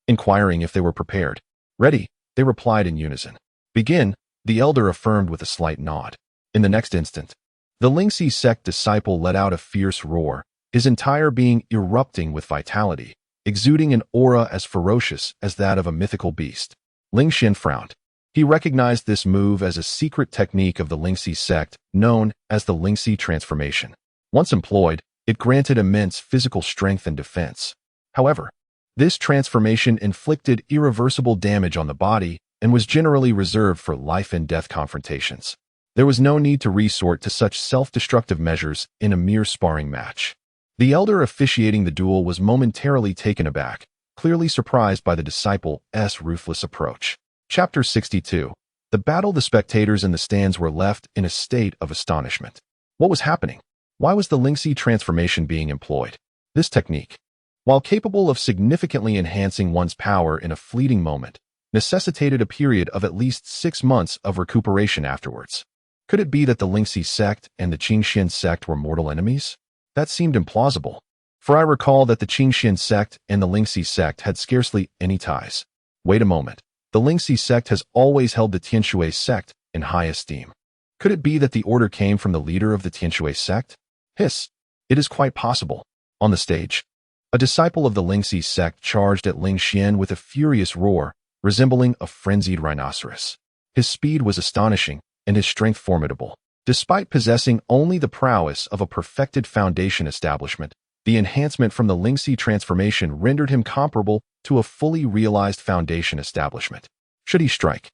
inquiring if they were prepared. "Ready," they replied in unison. "Begin," the elder affirmed with a slight nod. In the next instant, the Lingxi sect disciple let out a fierce roar, his entire being erupting with vitality, exuding an aura as ferocious as that of a mythical beast. Ling Xian frowned. He recognized this move as a secret technique of the Lingxi sect known as the Lingxi transformation. Once employed, it granted immense physical strength and defense. However, this transformation inflicted irreversible damage on the body and was generally reserved for life and death confrontations. There was no need to resort to such self-destructive measures in a mere sparring match. The elder officiating the duel was momentarily taken aback, clearly surprised by the disciple's ruthless approach. Chapter 62. The battle. The spectators in the stands were left in a state of astonishment. What was happening? Why was the Lingxi transformation being employed? This technique, while capable of significantly enhancing one's power in a fleeting moment, necessitated a period of at least 6 months of recuperation afterwards. Could it be that the Lingxi sect and the Qingxian sect were mortal enemies? That seemed implausible, for I recall that the Qingxian sect and the Lingxi sect had scarcely any ties. Wait a moment. The Lingxi sect has always held the Tianshui sect in high esteem. Could it be that the order came from the leader of the Tianshui sect? Hiss. It is quite possible. On the stage, a disciple of the Lingxi sect charged at Ling Xian with a furious roar, resembling a frenzied rhinoceros. His speed was astonishing, and his strength formidable. Despite possessing only the prowess of a perfected foundation establishment, the enhancement from the Lingxi transformation rendered him comparable to a fully realized foundation establishment. Should he strike,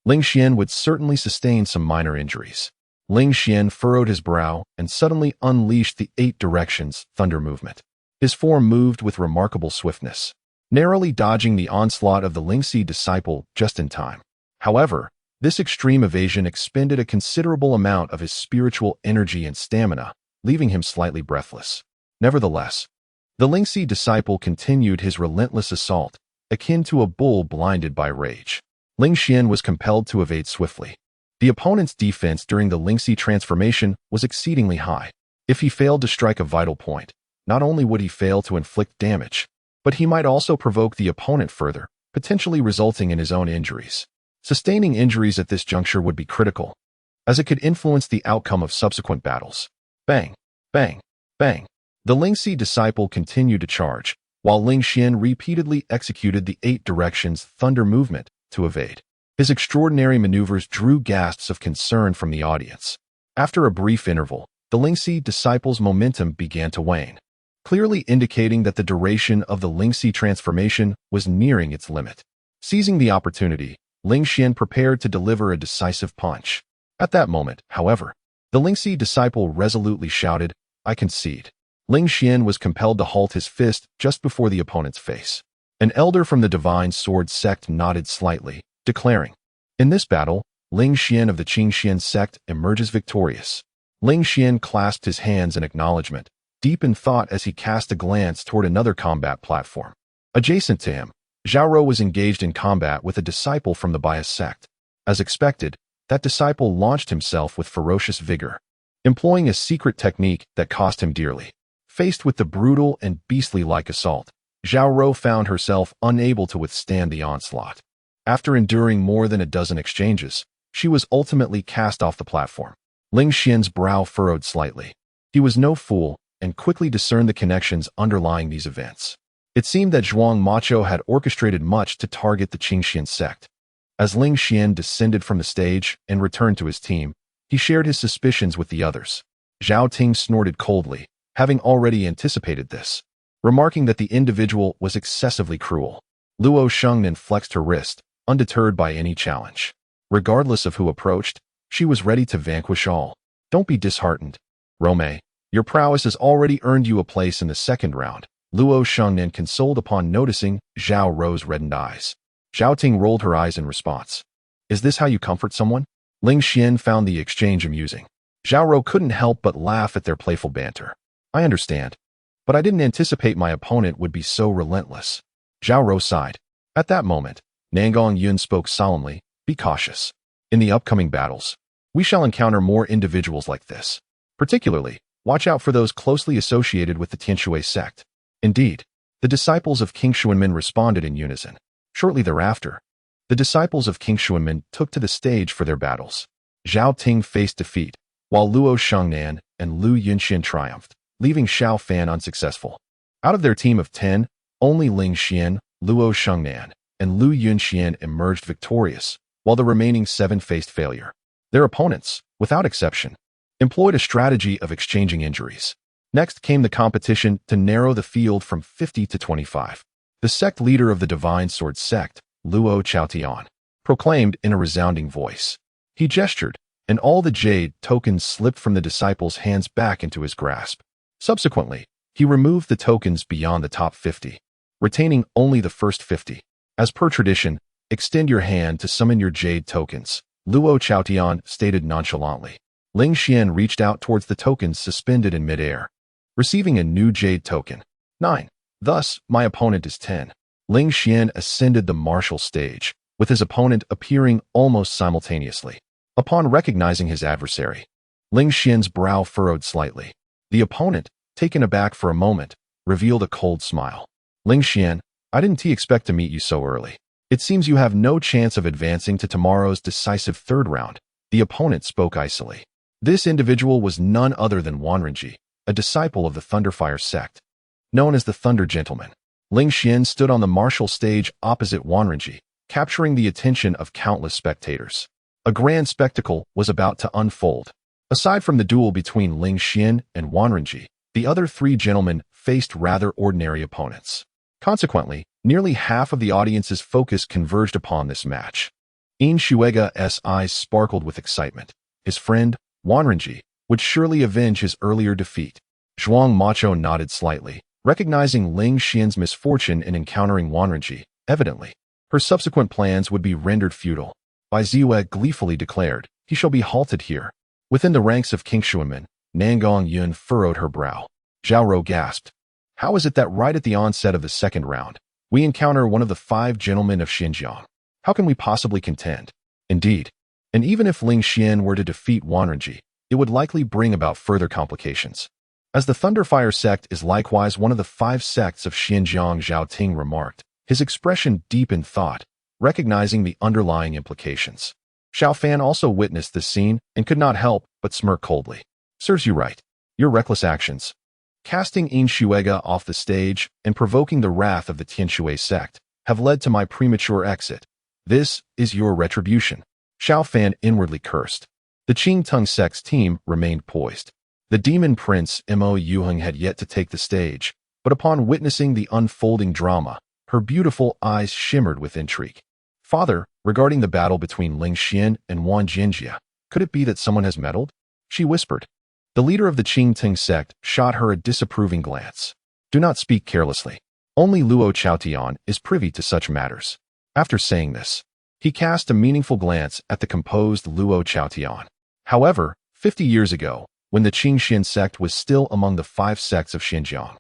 Ling Xian would certainly sustain some minor injuries. Ling Xian furrowed his brow and suddenly unleashed the 8 directions thunder movement. His form moved with remarkable swiftness, narrowly dodging the onslaught of the Lingxi disciple just in time. However, this extreme evasion expended a considerable amount of his spiritual energy and stamina, leaving him slightly breathless. Nevertheless, the Lingxi disciple continued his relentless assault, akin to a bull blinded by rage. Ling Xian was compelled to evade swiftly. The opponent's defense during the Lingxi transformation was exceedingly high. If he failed to strike a vital point, not only would he fail to inflict damage, but he might also provoke the opponent further, potentially resulting in his own injuries. Sustaining injuries at this juncture would be critical, as it could influence the outcome of subsequent battles. Bang, bang, bang. The Lingxi disciple continued to charge, while Ling Xian repeatedly executed the 8 directions thunder movement to evade. His extraordinary maneuvers drew gasps of concern from the audience. After a brief interval, the Lingxi disciple's momentum began to wane, clearly indicating that the duration of the Lingxi transformation was nearing its limit. Seizing the opportunity, Ling Xian prepared to deliver a decisive punch. At that moment, however, the Lingxi disciple resolutely shouted, "I concede." Ling Xian was compelled to halt his fist just before the opponent's face. An elder from the Divine Sword sect nodded slightly, declaring, "In this battle, Ling Xian of the Qingxian sect emerges victorious." Ling Xian clasped his hands in acknowledgement, deep in thought as he cast a glance toward another combat platform. Adjacent to him, Zhao Rou was engaged in combat with a disciple from the Bias sect. As expected, that disciple launched himself with ferocious vigor, employing a secret technique that cost him dearly. Faced with the brutal and beastly-like assault, Zhao Rou found herself unable to withstand the onslaught. After enduring more than a dozen exchanges, she was ultimately cast off the platform. Ling Xian's brow furrowed slightly. He was no fool and quickly discerned the connections underlying these events. It seemed that Zhuang Macho had orchestrated much to target the Qingxian sect. As Ling Xian descended from the stage and returned to his team, he shared his suspicions with the others. Zhao Ting snorted coldly, having already anticipated this, remarking that the individual was excessively cruel. Luo Shengnan flexed her wrist, undeterred by any challenge. Regardless of who approached, she was ready to vanquish all. "Don't be disheartened, Rome. Your prowess has already earned you a place in the second round," Luo Shengnan consoled upon noticing Zhao Rou's reddened eyes. Zhao Ting rolled her eyes in response. "Is this how you comfort someone?" Ling Xian found the exchange amusing. Zhao Rou couldn't help but laugh at their playful banter. "I understand, but I didn't anticipate my opponent would be so relentless." Zhao Rou sighed. At that moment, Nangong Yun spoke solemnly, "Be cautious. In the upcoming battles, we shall encounter more individuals like this. Particularly, watch out for those closely associated with the Tianshui sect." Indeed, the disciples of King Xuanmin responded in unison. Shortly thereafter, the disciples of King Xuanmin took to the stage for their battles. Zhao Ting faced defeat, while Luo Shengnan and Lu Yunxian triumphed, leaving Xiao Fan unsuccessful. Out of their team of 10, only Ling Xian, Luo Shengnan, and Lu Yunxian emerged victorious, while the remaining 7 faced failure. Their opponents, without exception, employed a strategy of exchanging injuries. Next came the competition to narrow the field from 50 to 25. The sect leader of the Divine Sword sect, Luo Chaotian, proclaimed in a resounding voice. He gestured, and all the jade tokens slipped from the disciple's hands back into his grasp. Subsequently, he removed the tokens beyond the top 50, retaining only the first 50. As per tradition, extend your hand to summon your jade tokens, Luo Chaotian stated nonchalantly. Ling Xian reached out towards the tokens suspended in midair, receiving a new jade token. 9. Thus, my opponent is 10. Ling Xian ascended the martial stage, with his opponent appearing almost simultaneously. Upon recognizing his adversary, Ling Xian's brow furrowed slightly. The opponent, taken aback for a moment, revealed a cold smile. "Ling Xian, I didn't expect to meet you so early. It seems you have no chance of advancing to tomorrow's decisive third round." The opponent spoke icily. This individual was none other than Wanrenji, a disciple of the Thunderfire sect. Known as the Thunder Gentleman, Ling Xian stood on the martial stage opposite Wanrenji, capturing the attention of countless spectators. A grand spectacle was about to unfold. Aside from the duel between Ling Xian and Wanrenji, the other 3 gentlemen faced rather ordinary opponents. Consequently, nearly half of the audience's focus converged upon this match. In Shuega's eyes sparkled with excitement. His friend, Wanrenji, would surely avenge his earlier defeat. Zhuang Macho nodded slightly, recognizing Ling Xian's misfortune in encountering Wanrenji. Evidently, her subsequent plans would be rendered futile. Bai Ziwei gleefully declared, "He shall be halted here." Within the ranks of King Xuanmin, Nangong Yun furrowed her brow. Zhao Rou gasped. "How is it that right at the onset of the second round, we encounter one of the 5 gentlemen of Xinjiang? How can we possibly contend?" Indeed, and even if Ling Xian were to defeat Wanrenji, it would likely bring about further complications. As the Thunderfire sect is likewise one of the 5 sects of Xinjiang, Zhao Ting remarked, his expression deep in thought, recognizing the underlying implications. Xiao Fan also witnessed this scene and could not help but smirk coldly. "Serves you right. Your reckless actions, casting In Shuega off the stage and provoking the wrath of the Tianshui sect, have led to my premature exit. This is your retribution." Xiao Fan inwardly cursed. The Qing Tung sect's team remained poised. The demon prince Mo Yuheng had yet to take the stage, but upon witnessing the unfolding drama, her beautiful eyes shimmered with intrigue. Father, regarding the battle between Ling Xian and Wang Jinjia, could it be that someone has meddled? She whispered. The leader of the Qing Ting sect shot her a disapproving glance. Do not speak carelessly. Only Luo Chaotian is privy to such matters. After saying this, he cast a meaningful glance at the composed Luo Chaotian. However, 50 years ago, when the Qingxian sect was still among the 5 sects of Xinjiang,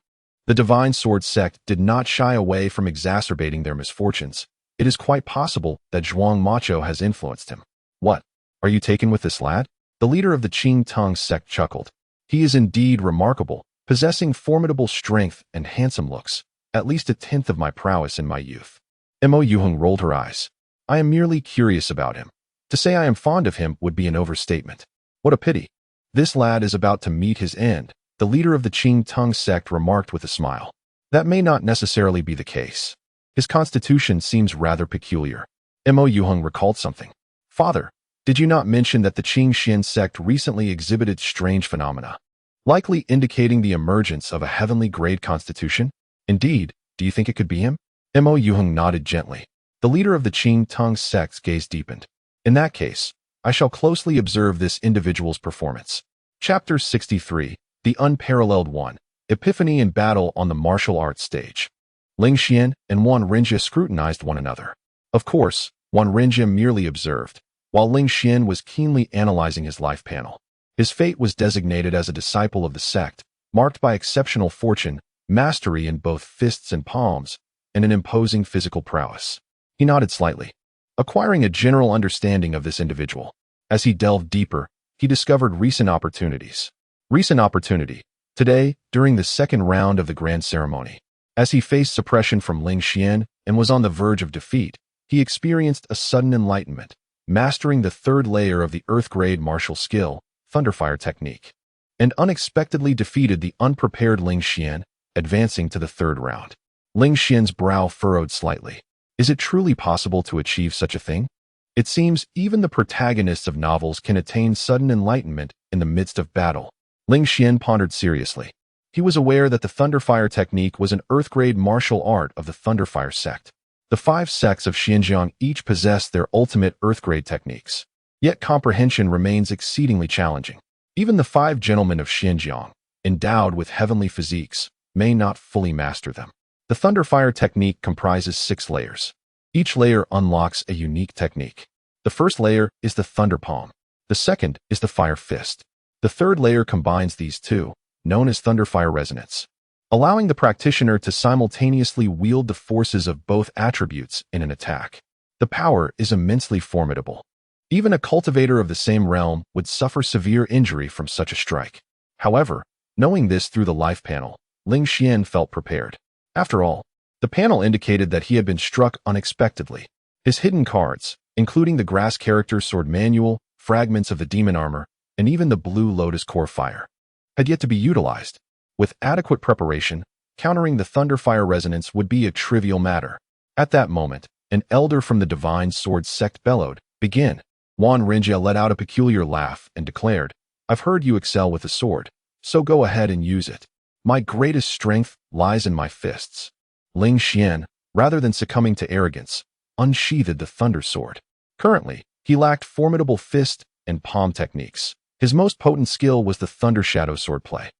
the Divine Sword sect did not shy away from exacerbating their misfortunes. It is quite possible that Zhuang Macho has influenced him. What? Are you taken with this lad? The leader of the Qing Tang sect chuckled. He is indeed remarkable, possessing formidable strength and handsome looks, at least a tenth of my prowess in my youth. Mo Yuheng rolled her eyes. I am merely curious about him. To say I am fond of him would be an overstatement. What a pity. This lad is about to meet his end, the leader of the Qing Tang sect remarked with a smile. That may not necessarily be the case. His constitution seems rather peculiar. Mo Yuheng recalled something. Father, did you not mention that the Qingxian sect recently exhibited strange phenomena, likely indicating the emergence of a heavenly grade constitution? Indeed, do you think it could be him? Mo Yuheng nodded gently. The leader of the Qing Tang sect's gaze deepened. In that case, I shall closely observe this individual's performance. Chapter 63, The Unparalleled One, Epiphany in Battle on the Martial Arts Stage. Ling Xian and Wan Rinjia scrutinized one another. Of course, Wan Rinjia merely observed, while Ling Xian was keenly analyzing his life panel. His fate was designated as a disciple of the sect, marked by exceptional fortune, mastery in both fists and palms, and an imposing physical prowess. He nodded slightly, acquiring a general understanding of this individual. As he delved deeper, he discovered recent opportunities. Recent opportunity. Today, during the second round of the grand ceremony, as he faced suppression from Ling Xian and was on the verge of defeat, he experienced a sudden enlightenment, mastering the 3rd layer of the Earth-grade martial skill, Thunderfire technique, and unexpectedly defeated the unprepared Ling Xian, advancing to the 3rd round. Ling Xian's brow furrowed slightly. Is it truly possible to achieve such a thing? It seems even the protagonists of novels can attain sudden enlightenment in the midst of battle. Ling Xian pondered seriously. He was aware that the Thunderfire technique was an Earth-grade martial art of the Thunderfire sect. The 5 sects of Xinjiang each possess their ultimate Earth-grade techniques. Yet comprehension remains exceedingly challenging. Even the 5 gentlemen of Xinjiang, endowed with heavenly physiques, may not fully master them. The Thunderfire technique comprises 6 layers. Each layer unlocks a unique technique. The first layer is the Thunder Palm. The second is the Fire Fist. The 3rd layer combines these two, known as Thunderfire Resonance, allowing the practitioner to simultaneously wield the forces of both attributes in an attack. The power is immensely formidable. Even a cultivator of the same realm would suffer severe injury from such a strike. However, knowing this through the life panel, Ling Xian felt prepared. After all, the panel indicated that he had been struck unexpectedly. His hidden cards, including the Grass Character Sword Manual, fragments of the Demon Armor, and even the Blue Lotus Core Fire, had yet to be utilized. With adequate preparation, countering the Thunderfire Resonance would be a trivial matter. At that moment, an elder from the Divine Sword sect bellowed, "Begin." Wan Rinjia let out a peculiar laugh and declared, "I've heard you excel with the sword, so go ahead and use it. My greatest strength lies in my fists." Ling Xian, rather than succumbing to arrogance, unsheathed the Thunder Sword. Currently, he lacked formidable fist and palm techniques. His most potent skill was the Thunder Shadow swordplay.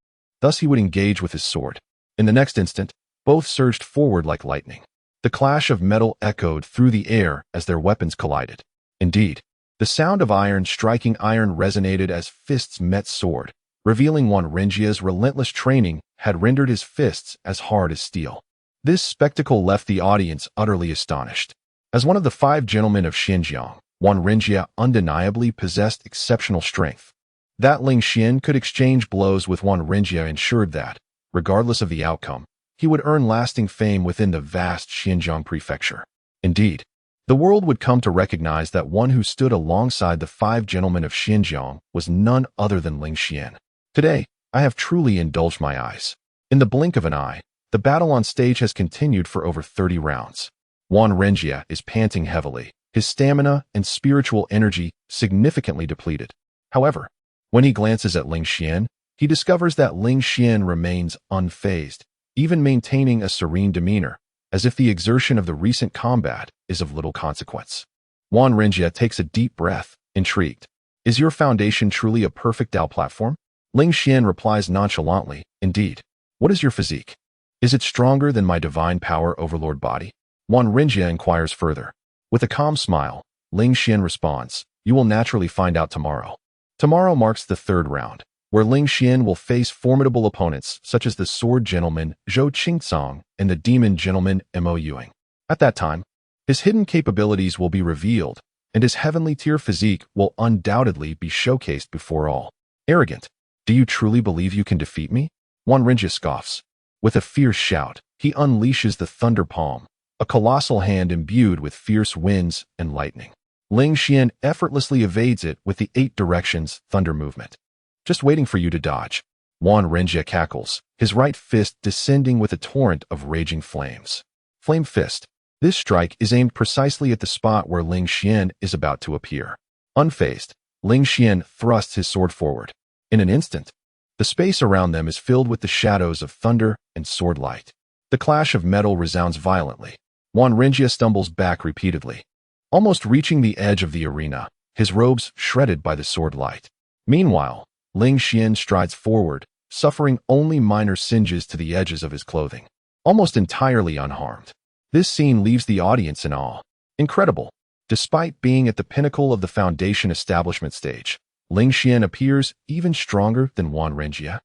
Thus he would engage with his sword. In the next instant, both surged forward like lightning. The clash of metal echoed through the air as their weapons collided. Indeed, the sound of iron striking iron resonated as fists met sword, revealing Wan Rinjia's relentless training had rendered his fists as hard as steel. This spectacle left the audience utterly astonished. As one of the 5 gentlemen of Xinjiang, Wan Rinjia undeniably possessed exceptional strength. That Ling Xian could exchange blows with Wan Rinjia ensured that, regardless of the outcome, he would earn lasting fame within the vast Xinjiang prefecture. Indeed, the world would come to recognize that one who stood alongside the 5 gentlemen of Xinjiang was none other than Ling Xian. Today, I have truly indulged my eyes. In the blink of an eye, the battle on stage has continued for over 30 rounds. Wan Rinjia is panting heavily, his stamina and spiritual energy significantly depleted. However, when he glances at Ling Xian, he discovers that Ling Xian remains unfazed, even maintaining a serene demeanor, as if the exertion of the recent combat is of little consequence. Juan Renjie takes a deep breath, intrigued. Is your foundation truly a perfect Dao platform? Ling Xian replies nonchalantly, indeed. What is your physique? Is it stronger than my divine power overlord body? Juan Renjie inquires further. With a calm smile, Ling Xian responds, you will naturally find out tomorrow. Tomorrow marks the third round, where Ling Xian will face formidable opponents such as the Sword Gentleman Zhou Qingcong and the Demon Gentleman Mo Yuing. At that time, his hidden capabilities will be revealed, and his heavenly tier physique will undoubtedly be showcased before all. Arrogant, do you truly believe you can defeat me? Juan Renjie scoffs. With a fierce shout, he unleashes the Thunder Palm, a colossal hand imbued with fierce winds and lightning. Ling Xian effortlessly evades it with the 8 directions thunder movement. Just waiting for you to dodge. Juan Renjie cackles, his right fist descending with a torrent of raging flames. Flame Fist. This strike is aimed precisely at the spot where Ling Xian is about to appear. Unfazed, Ling Xian thrusts his sword forward. In an instant, the space around them is filled with the shadows of thunder and sword light. The clash of metal resounds violently. Juan Renjie stumbles back repeatedly, almost reaching the edge of the arena, his robes shredded by the sword light. Meanwhile, Ling Xian strides forward, suffering only minor singes to the edges of his clothing, almost entirely unharmed. This scene leaves the audience in awe. Incredible. Despite being at the pinnacle of the foundation establishment stage, Ling Xian appears even stronger than Juan Renjie.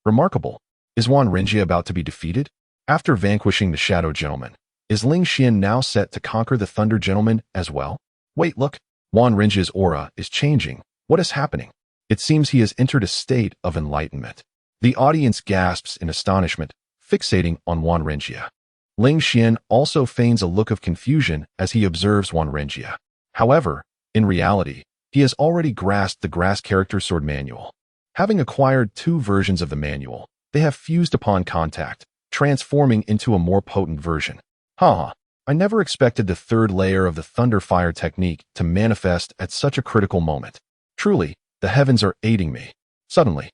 Remarkable. Is Juan Renjie about to be defeated? After vanquishing the Shadow Gentleman, is Ling Xian now set to conquer the Thunder Gentleman as well? Wait, look. Juan Renjie's aura is changing. What is happening? It seems he has entered a state of enlightenment. The audience gasps in astonishment, fixating on Juan Renjie. Ling Xian also feigns a look of confusion as he observes Juan Renjie. However, in reality, he has already grasped the Grass Character Sword Manual. Having acquired 2 versions of the manual, they have fused upon contact, transforming into a more potent version. I never expected the 3rd layer of the Thunder Fire technique to manifest at such a critical moment. Truly, the heavens are aiding me. Suddenly,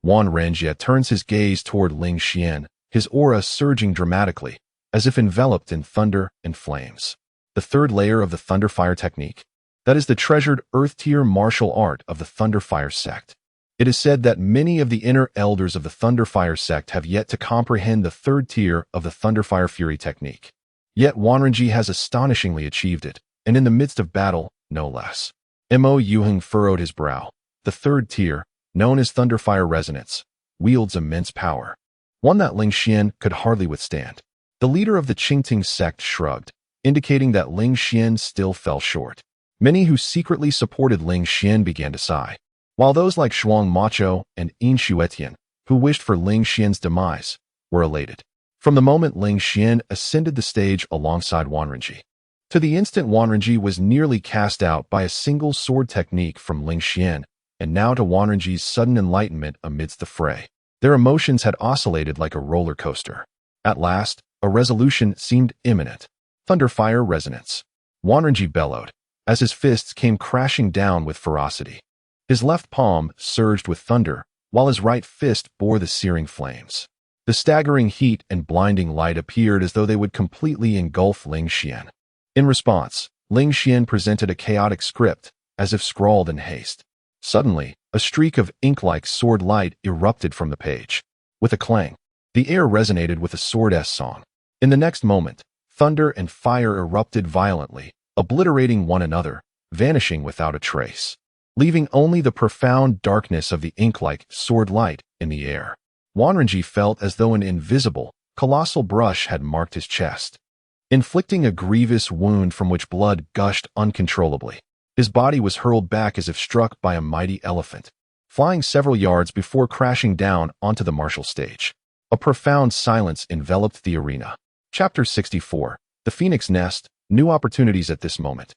Juan Renjie turns his gaze toward Ling Xian, his aura surging dramatically, as if enveloped in thunder and flames. The 3rd layer of the Thunder Fire technique? That is the treasured Earth-tier martial art of the Thunder Fire sect. It is said that many of the inner elders of the Thunder Fire sect have yet to comprehend the 3rd tier of the Thunder Fire Fury technique. Yet Juan Renjie has astonishingly achieved it, and in the midst of battle, no less. Mo Yuheng furrowed his brow. The 3rd tier, known as Thunder Fire Resonance, wields immense power, one that Ling Xian could hardly withstand. The leader of the Qingting sect shrugged, indicating that Ling Xian still fell short. Many who secretly supported Ling Xian began to sigh, while those like Shuang Macho and Yin Xuetian, who wished for Ling Xian's demise, were elated. From the moment Ling Xian ascended the stage alongside Juan Renjie, to the instant Juan Renjie was nearly cast out by a single sword technique from Ling Xian, and now to Juan Renjie's sudden enlightenment amidst the fray. Their emotions had oscillated like a roller coaster. At last, a resolution seemed imminent. Thunder Fire Resonance. Juan Renjie bellowed, as his fists came crashing down with ferocity. His left palm surged with thunder, while his right fist bore the searing flames. The staggering heat and blinding light appeared as though they would completely engulf Ling Xian. In response, Ling Xian presented a chaotic script, as if scrawled in haste. Suddenly, a streak of ink-like sword light erupted from the page. With a clang, the air resonated with a sword-s song. In the next moment, thunder and fire erupted violently, obliterating one another, vanishing without a trace, leaving only the profound darkness of the ink-like sword light in the air. Juan Renjie felt as though an invisible, colossal brush had marked his chest, inflicting a grievous wound from which blood gushed uncontrollably. His body was hurled back as if struck by a mighty elephant, flying several yards before crashing down onto the martial stage. A profound silence enveloped the arena. Chapter 64. The Phoenix Nest, New Opportunities at this moment.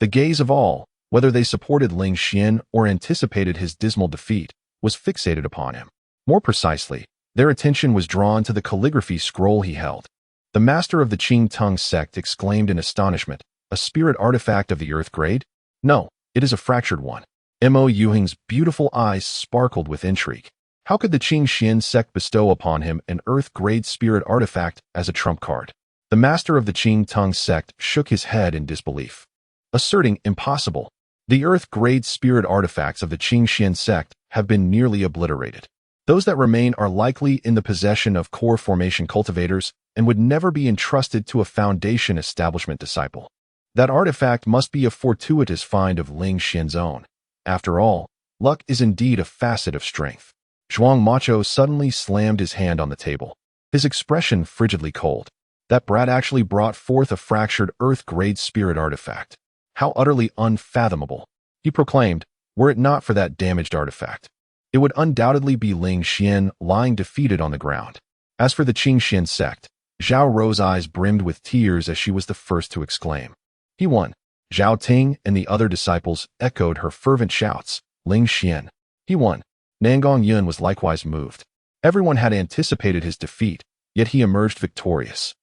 The gaze of all, whether they supported Ling Xian or anticipated his dismal defeat, was fixated upon him. More precisely, their attention was drawn to the calligraphy scroll he held. The master of the Qing sect exclaimed in astonishment, "A spirit artifact of the Earth grade? No, it is a fractured one." Mo Yuheng's beautiful eyes sparkled with intrigue. How could the Qing sect bestow upon him an Earth-grade spirit artifact as a trump card? The master of the Qing Tung sect shook his head in disbelief, asserting impossible. The Earth-grade spirit artifacts of the Qingxian sect have been nearly obliterated. Those that remain are likely in the possession of core formation cultivators and would never be entrusted to a foundation establishment disciple. That artifact must be a fortuitous find of Ling Xian's own. After all, luck is indeed a facet of strength. Zhuang Macho suddenly slammed his hand on the table, his expression frigidly cold. That brat actually brought forth a fractured Earth-grade spirit artifact. How utterly unfathomable, he proclaimed, were it not for that damaged artifact. It would undoubtedly be Ling Xian lying defeated on the ground. As for the Qingxian sect, Zhao Rou's eyes brimmed with tears as she was the first to exclaim. He won. Zhao Ting and the other disciples echoed her fervent shouts. Ling Xian. He won. Nangong Yun was likewise moved. Everyone had anticipated his defeat, yet he emerged victorious.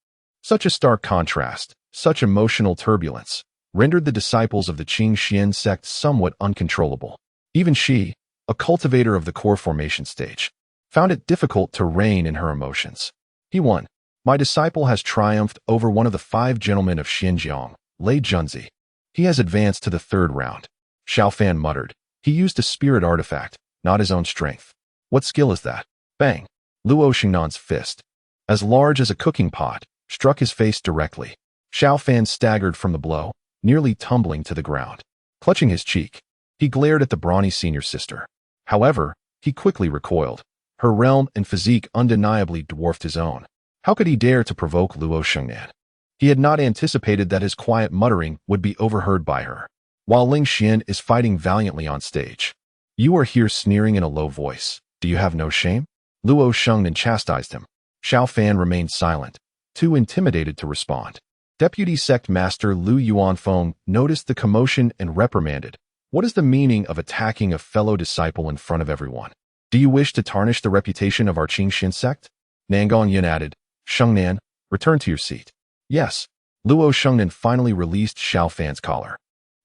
Such a stark contrast, such emotional turbulence, rendered the disciples of the Qingxian sect somewhat uncontrollable. Even she, a cultivator of the core formation stage, found it difficult to rein in her emotions. He won. My disciple has triumphed over one of the 5 gentlemen of Xinjiang, Lei Junzi. He has advanced to the 3rd round. Xiao Fan muttered. He used a spirit artifact, not his own strength. What skill is that? Bang! Luo Xingnan's fist, as large as a cooking pot, struck his face directly. Xiao Fan staggered from the blow, nearly tumbling to the ground. Clutching his cheek, he glared at the brawny senior sister. However, he quickly recoiled. Her realm and physique undeniably dwarfed his own. How could he dare to provoke Luo Xingnan? He had not anticipated that his quiet muttering would be overheard by her. While Ling Xian is fighting valiantly on stage, you are here sneering in a low voice. Do you have no shame? Luo Xingnan chastised him. Xiao Fan remained silent, too intimidated to respond. Deputy Sect Master Lu Yuanfeng noticed the commotion and reprimanded. What is the meaning of attacking a fellow disciple in front of everyone? Do you wish to tarnish the reputation of our Qingxian sect? Nangong Yin added. Xingnan, return to your seat. Yes. Luo Xingnan finally released Xiao Fan's collar,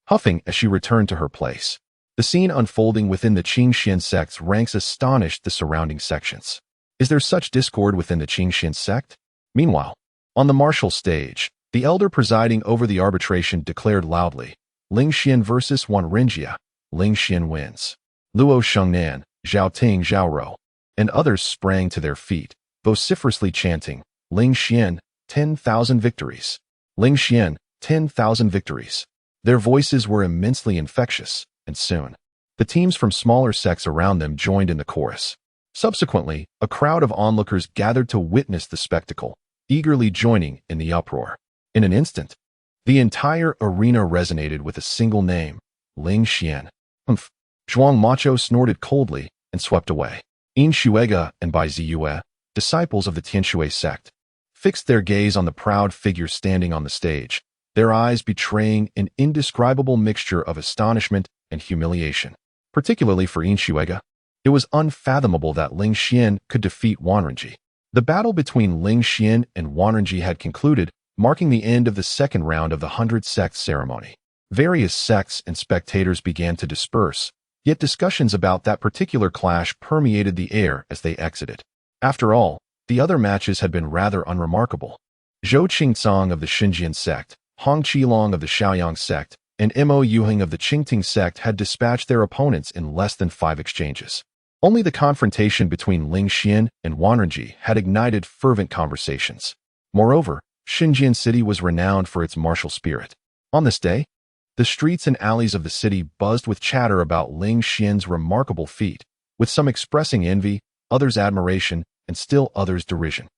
huffing as she returned to her place. The scene unfolding within the Qingxian sect's ranks astonished the surrounding sections. Is there such discord within the Qingxian sect? Meanwhile, on the martial stage, the elder presiding over the arbitration declared loudly, Ling Xian versus Wan Rinjia. Ling Xian wins. Luo Xingnan, Zhao Ting Zhao Rou, and others sprang to their feet, vociferously chanting, Ling Xian, 10,000 victories. Ling Xian, 10,000 victories. Their voices were immensely infectious, and soon, the teams from smaller sects around them joined in the chorus. Subsequently, a crowd of onlookers gathered to witness the spectacle, eagerly joining in the uproar. In an instant, the entire arena resonated with a single name, Ling Xian. Humph. Zhuang Macho snorted coldly and swept away. Yin Shuega and Bai Ziyue, disciples of the Tianshui sect, fixed their gaze on the proud figure standing on the stage, their eyes betraying an indescribable mixture of astonishment and humiliation. Particularly for Yin Shuega, it was unfathomable that Ling Xian could defeat Wanrenji. The battle between Ling Xian and Wanrenji had concluded, marking the end of the 2nd round of the 100 Sects ceremony. Various sects and spectators began to disperse, yet discussions about that particular clash permeated the air as they exited. After all, the other matches had been rather unremarkable. Zhou Qingcang of the Xinjian sect, Hong Qilong of the Shaoyang sect, and Mo Yuheng of the Qingting sect had dispatched their opponents in less than 5 exchanges. Only the confrontation between Ling Xian and Wanrenji had ignited fervent conversations. Moreover, Xinjian City was renowned for its martial spirit. On this day, the streets and alleys of the city buzzed with chatter about Ling Xian's remarkable feat, with some expressing envy, others admiration, and still others derision.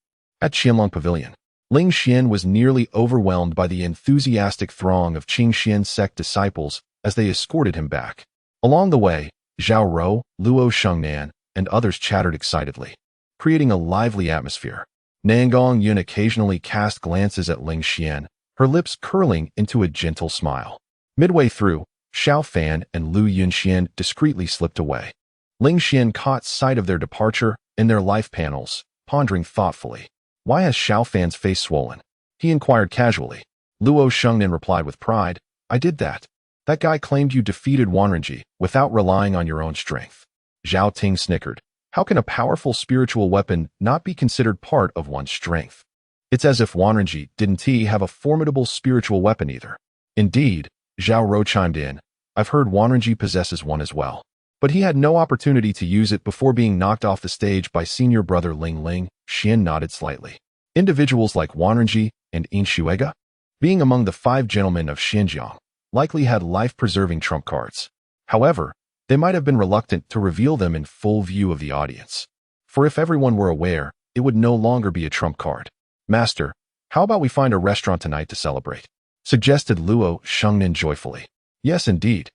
At Qianlong Pavilion, Ling Xian was nearly overwhelmed by the enthusiastic throng of Qingxian sect disciples as they escorted him back. Along the way, Zhao Rou, Luo Xingnan, and others chattered excitedly, creating a lively atmosphere. Nangong Yun occasionally cast glances at Ling Xian, her lips curling into a gentle smile. Midway through, Xiao Fan and Lu Yunxian discreetly slipped away. Ling Xian caught sight of their departure in their life panels, pondering thoughtfully. Why has Xiao Fan's face swollen? He inquired casually. Luo Xingnan replied with pride, I did that. That guy claimed you defeated Wanrenji without relying on your own strength. Zhao Ting snickered. How can a powerful spiritual weapon not be considered part of one's strength? It's as if Wanrenji didn't he have a formidable spiritual weapon either. Indeed, Zhao Rou chimed in, I've heard Wanrenji possesses one as well. But he had no opportunity to use it before being knocked off the stage by senior brother Ling Ling. Xian nodded slightly. Individuals like Wanrenji and Yin Shuiga, being among the 5 gentlemen of Xinjiang, likely had life-preserving trump cards. However, they might have been reluctant to reveal them in full view of the audience. For if everyone were aware, it would no longer be a trump card. Master, how about we find a restaurant tonight to celebrate? Suggested Luo Shengnan joyfully. Yes, indeed.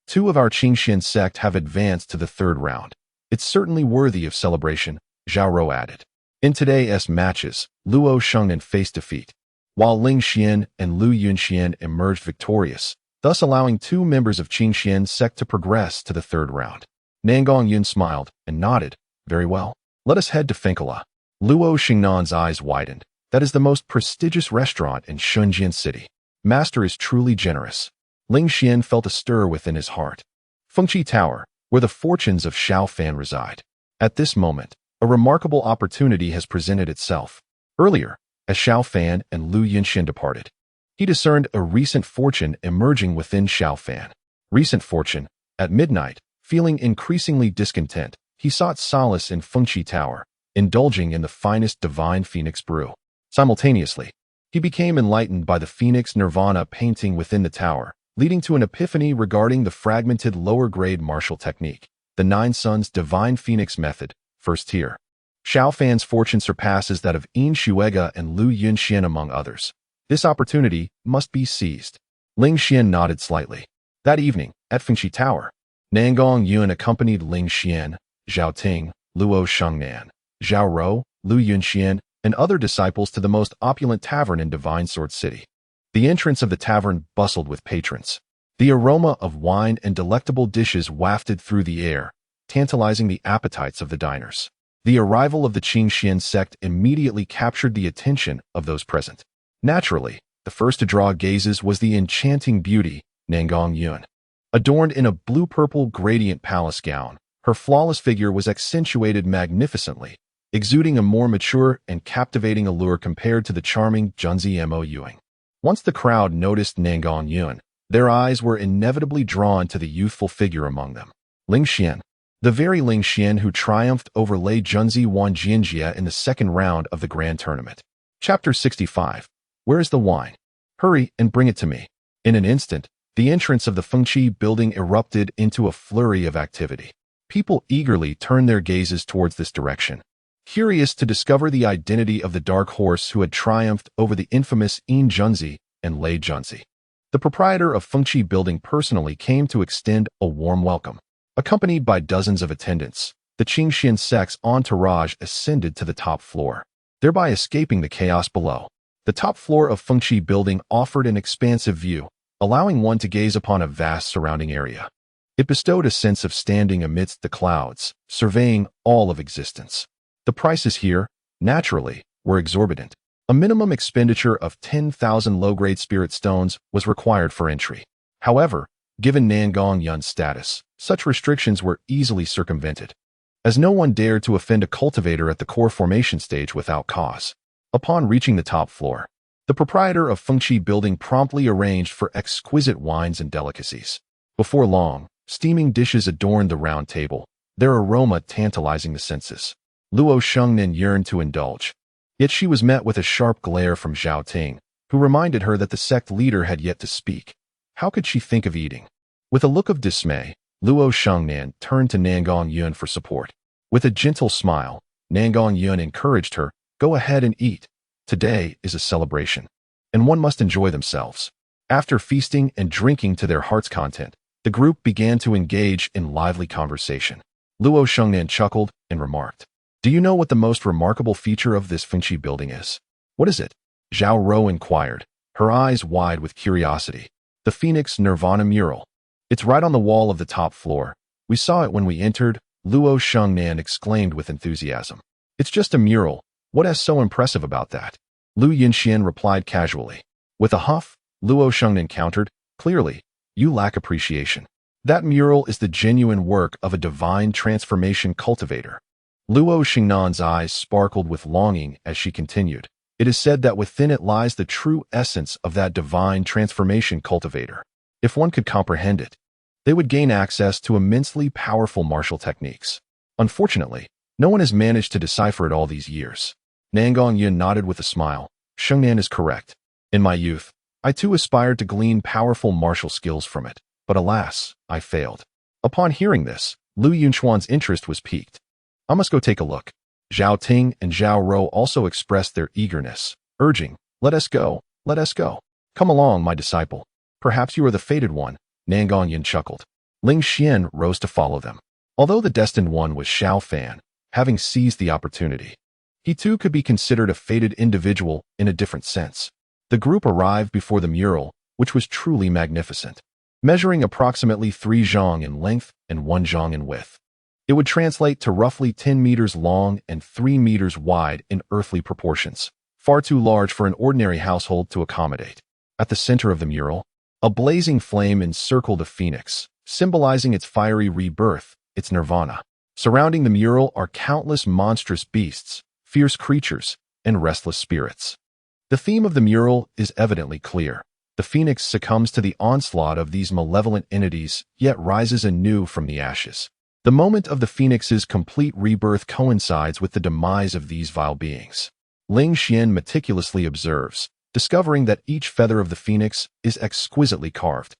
2 of our Qingxian sect have advanced to the 3rd round. It's certainly worthy of celebration, Zhao Rou added. In today's matches, Luo Shengnan faced defeat, while Ling Xian and Lu Yunxian emerged victorious, thus allowing 2 members of Qingxian sect to progress to the 3rd round. Nangong Yun smiled and nodded. Very well. Let us head to Finkala. Luo Xingnan's eyes widened. That is the most prestigious restaurant in Shunjian City. Master is truly generous. Ling Xian felt a stir within his heart. Fengqi Tower, where the fortunes of Xiao Fan reside. At this moment, a remarkable opportunity has presented itself. Earlier, as Xiao Fan and Lu Yunxian departed, he discerned a recent fortune emerging within Xiao Fan. Recent fortune. At midnight, feeling increasingly discontent, he sought solace in Fengqi Tower, indulging in the finest divine phoenix brew. Simultaneously, he became enlightened by the phoenix nirvana painting within the tower, leading to an epiphany regarding the fragmented lower-grade martial technique, the 9 Suns Divine Phoenix Method, first tier. Xiao Fan's fortune surpasses that of Yin Shuiga and Lu Yunxian among others. This opportunity must be seized. Ling Xian nodded slightly. That evening, at Fengqi Tower, Nangong Yun accompanied Ling Xian, Zhao Ting, Luo Shengnan, Zhao Rou, Lu Yunxian, and other disciples to the most opulent tavern in Divine Sword City. The entrance of the tavern bustled with patrons. The aroma of wine and delectable dishes wafted through the air, tantalizing the appetites of the diners. The arrival of the Qingxian sect immediately captured the attention of those present. Naturally, the first to draw gazes was the enchanting beauty, Nangong Yun. Adorned in a blue-purple gradient palace gown, her flawless figure was accentuated magnificently, exuding a more mature and captivating allure compared to the charming Junzi Mo Yuing. Once the crowd noticed Nangong Yun, their eyes were inevitably drawn to the youthful figure among them. Ling Xian, the very Ling Xian who triumphed over Lei Junzi Wan Jianjia in the 2nd round of the Grand Tournament. Chapter 65. Where is the wine? Hurry and bring it to me. In an instant, the entrance of the Fengqi building erupted into a flurry of activity. People eagerly turned their gazes towards this direction, curious to discover the identity of the dark horse who had triumphed over the infamous Yin Junzi and Lei Junzi. The proprietor of Fengqi building personally came to extend a warm welcome. Accompanied by dozens of attendants, the Qingxian sect's entourage ascended to the top floor, thereby escaping the chaos below. The top floor of Fengqi building offered an expansive view, allowing one to gaze upon a vast surrounding area. It bestowed a sense of standing amidst the clouds, surveying all of existence. The prices here, naturally, were exorbitant. A minimum expenditure of 10,000 low-grade spirit stones was required for entry. However, given Nangong Yun's status, such restrictions were easily circumvented, as no one dared to offend a cultivator at the core formation stage without cause. Upon reaching the top floor, the proprietor of Fengqi building promptly arranged for exquisite wines and delicacies. Before long, steaming dishes adorned the round table, their aroma tantalizing the senses. Luo Shengnan yearned to indulge, yet she was met with a sharp glare from Zhao Ting, who reminded her that the sect leader had yet to speak. How could she think of eating? With a look of dismay, Luo Shengnan turned to Nangong Yun for support. With a gentle smile, Nangong Yun encouraged her, go ahead and eat. Today is a celebration, and one must enjoy themselves. After feasting and drinking to their heart's content, the group began to engage in lively conversation. Luo Shengnan chuckled and remarked, do you know what the most remarkable feature of this Fengqi building is? What is it? Zhao Rou inquired, her eyes wide with curiosity. The Phoenix Nirvana mural. It's right on the wall of the top floor. We saw it when we entered, Luo Shengnan exclaimed with enthusiasm. It's just a mural. What is so impressive about that? Lu Yunxian replied casually. With a huff, Luo Shengnan countered, clearly, you lack appreciation. That mural is the genuine work of a divine transformation cultivator. Luo Xingnan's eyes sparkled with longing as she continued. It is said that within it lies the true essence of that divine transformation cultivator. If one could comprehend it, they would gain access to immensely powerful martial techniques. Unfortunately, no one has managed to decipher it all these years. Nangong Yun nodded with a smile. Shengnan is correct. In my youth, I too aspired to glean powerful martial skills from it, but alas, I failed. Upon hearing this, Lu Yunchuan's interest was piqued. I must go take a look. Zhao Ting and Zhao Rou also expressed their eagerness, urging, let us go, let us go. Come along, my disciple. Perhaps you are the fated one. Nangong Yin chuckled. Ling Xian rose to follow them. Although the destined one was Xiao Fan, having seized the opportunity, he too could be considered a fated individual in a different sense. The group arrived before the mural, which was truly magnificent, measuring approximately 3 zhang in length and 1 zhang in width. It would translate to roughly 10 meters long and 3 meters wide in earthly proportions, far too large for an ordinary household to accommodate. At the center of the mural, a blazing flame encircled a phoenix, symbolizing its fiery rebirth, its nirvana. Surrounding the mural are countless monstrous beasts, fierce creatures, and restless spirits. The theme of the mural is evidently clear. The phoenix succumbs to the onslaught of these malevolent entities, yet rises anew from the ashes. The moment of the phoenix's complete rebirth coincides with the demise of these vile beings. Ling Xian meticulously observes, discovering that each feather of the phoenix is exquisitely carved,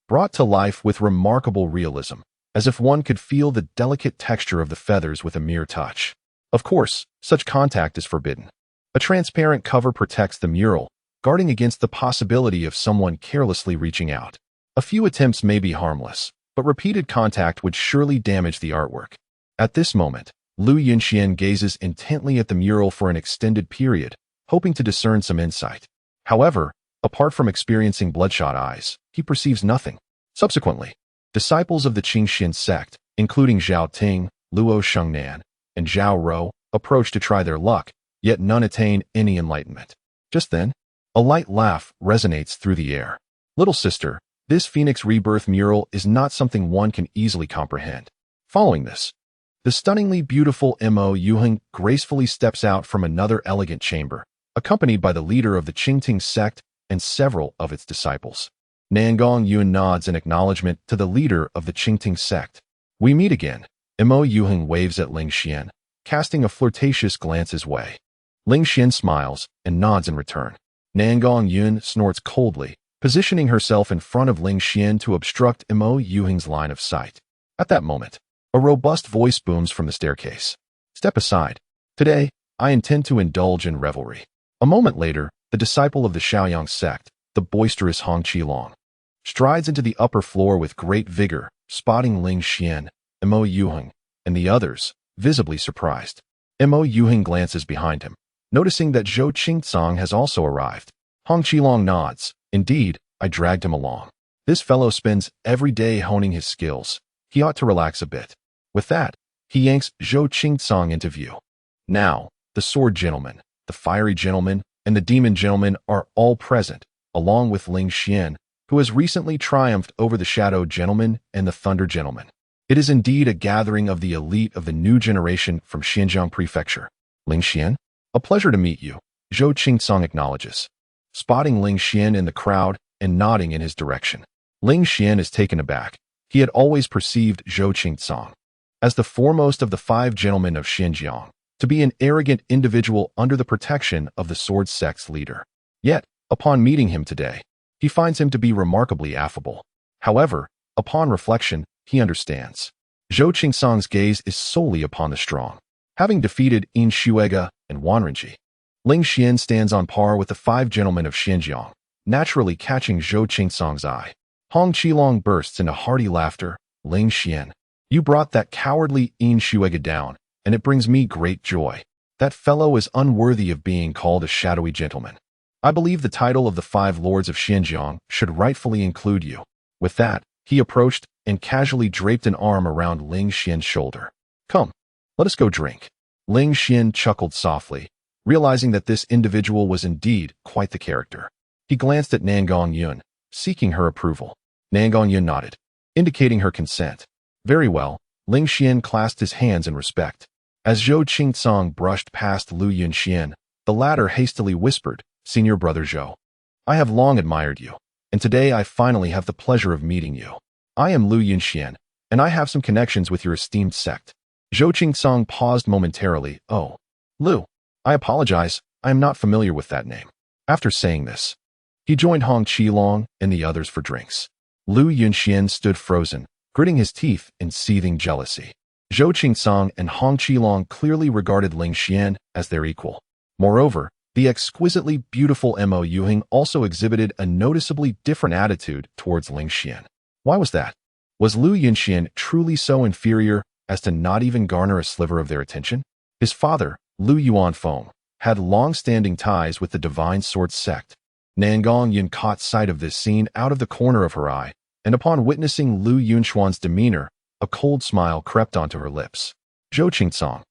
brought to life with remarkable realism, as if one could feel the delicate texture of the feathers with a mere touch. Of course, such contact is forbidden. A transparent cover protects the mural, guarding against the possibility of someone carelessly reaching out. A few attempts may be harmless, but repeated contact would surely damage the artwork. At this moment, Lu Yunxian gazes intently at the mural for an extended period, hoping to discern some insight. However, apart from experiencing bloodshot eyes, he perceives nothing. Subsequently, disciples of the Qingxian sect, including Zhao Ting, Luo Shengnan, and Zhao Rou, approach to try their luck, yet none attain any enlightenment. Just then, a light laugh resonates through the air. Little sister, this phoenix rebirth mural is not something one can easily comprehend. Following this, the stunningly beautiful Mo Yuheng gracefully steps out from another elegant chamber, accompanied by the leader of the Qingting sect and several of its disciples. Nangong Yun nods in acknowledgement to the leader of the Qingting sect. We meet again. Mo Yuheng waves at Ling Xian, casting a flirtatious glance his way. Ling Xian smiles and nods in return. Nangong Yun snorts coldly, positioning herself in front of Ling Xian to obstruct Mo Yuheng's line of sight. At that moment, a robust voice booms from the staircase. Step aside. Today, I intend to indulge in revelry. A moment later, the disciple of the Shaoyang sect, the boisterous Hong Qilong, strides into the upper floor with great vigor, spotting Ling Xian, Mo Yuheng, and the others, visibly surprised. Mo Yuheng glances behind him, noticing that Zhou Qingcang has also arrived. Hong Qilong nods. Indeed, I dragged him along. This fellow spends every day honing his skills. He ought to relax a bit. With that, he yanks Zhou Qingcang into view. Now, the sword gentleman, the fiery gentleman, and the demon gentleman are all present, along with Ling Xian, who has recently triumphed over the shadow gentleman and the thunder gentleman. It is indeed a gathering of the elite of the new generation from Xinjiang Prefecture. Ling Xian, a pleasure to meet you, Zhou Qingcang acknowledges, spotting Ling Xian in the crowd and nodding in his direction. Ling Xian is taken aback. He had always perceived Zhou Qingcang as the foremost of the 5 gentlemen of Xinjiang, to be an arrogant individual under the protection of the sword sect's leader. Yet, upon meeting him today, he finds him to be remarkably affable. However, upon reflection, he understands. Zhou Qingcang's gaze is solely upon the strong. Having defeated Yin Shuega and Wanrenji, Ling Xian stands on par with the 5 gentlemen of Xinjiang, naturally catching Zhou Qingcang's eye. Hong Qilong bursts into hearty laughter. Ling Xian, you brought that cowardly Yin Shuega down, and it brings me great joy. That fellow is unworthy of being called a shadowy gentleman. I believe the title of the 5 lords of Xinjiang should rightfully include you. With that, he approached and casually draped an arm around Ling Xian's shoulder. Come, let us go drink. Ling Xian chuckled softly, realizing that this individual was indeed quite the character. He glanced at Nangong Yun, seeking her approval. Nangong Yun nodded, indicating her consent. Very well, Ling Xian clasped his hands in respect. As Zhou Qingcang brushed past Lu Yunxian, The latter hastily whispered, "Senior Brother Zhou, I have long admired you, and today I finally have the pleasure of meeting you. I am Lu Yunxian, and I have some connections with your esteemed sect." Zhou Qingsong paused momentarily. "Oh, Lu, I apologize, I am not familiar with that name." After saying this, he joined Hong Qilong and the others for drinks. Lu Yunxian stood frozen, gritting his teeth in seething jealousy. Zhou Qingsong and Hong Qilong clearly regarded Ling Xian as their equal. Moreover, the exquisitely beautiful Mo Yuhing also exhibited a noticeably different attitude towards Ling Xian. Why was that? Was Lu Yunxian truly so inferior as to not even garner a sliver of their attention? His father, Lu Yuanfeng, had long-standing ties with the Divine Sword sect. Nangong Yun caught sight of this scene out of the corner of her eye, and upon witnessing Lu Yunxuan's demeanor, a cold smile crept onto her lips. Zhou Qingsong,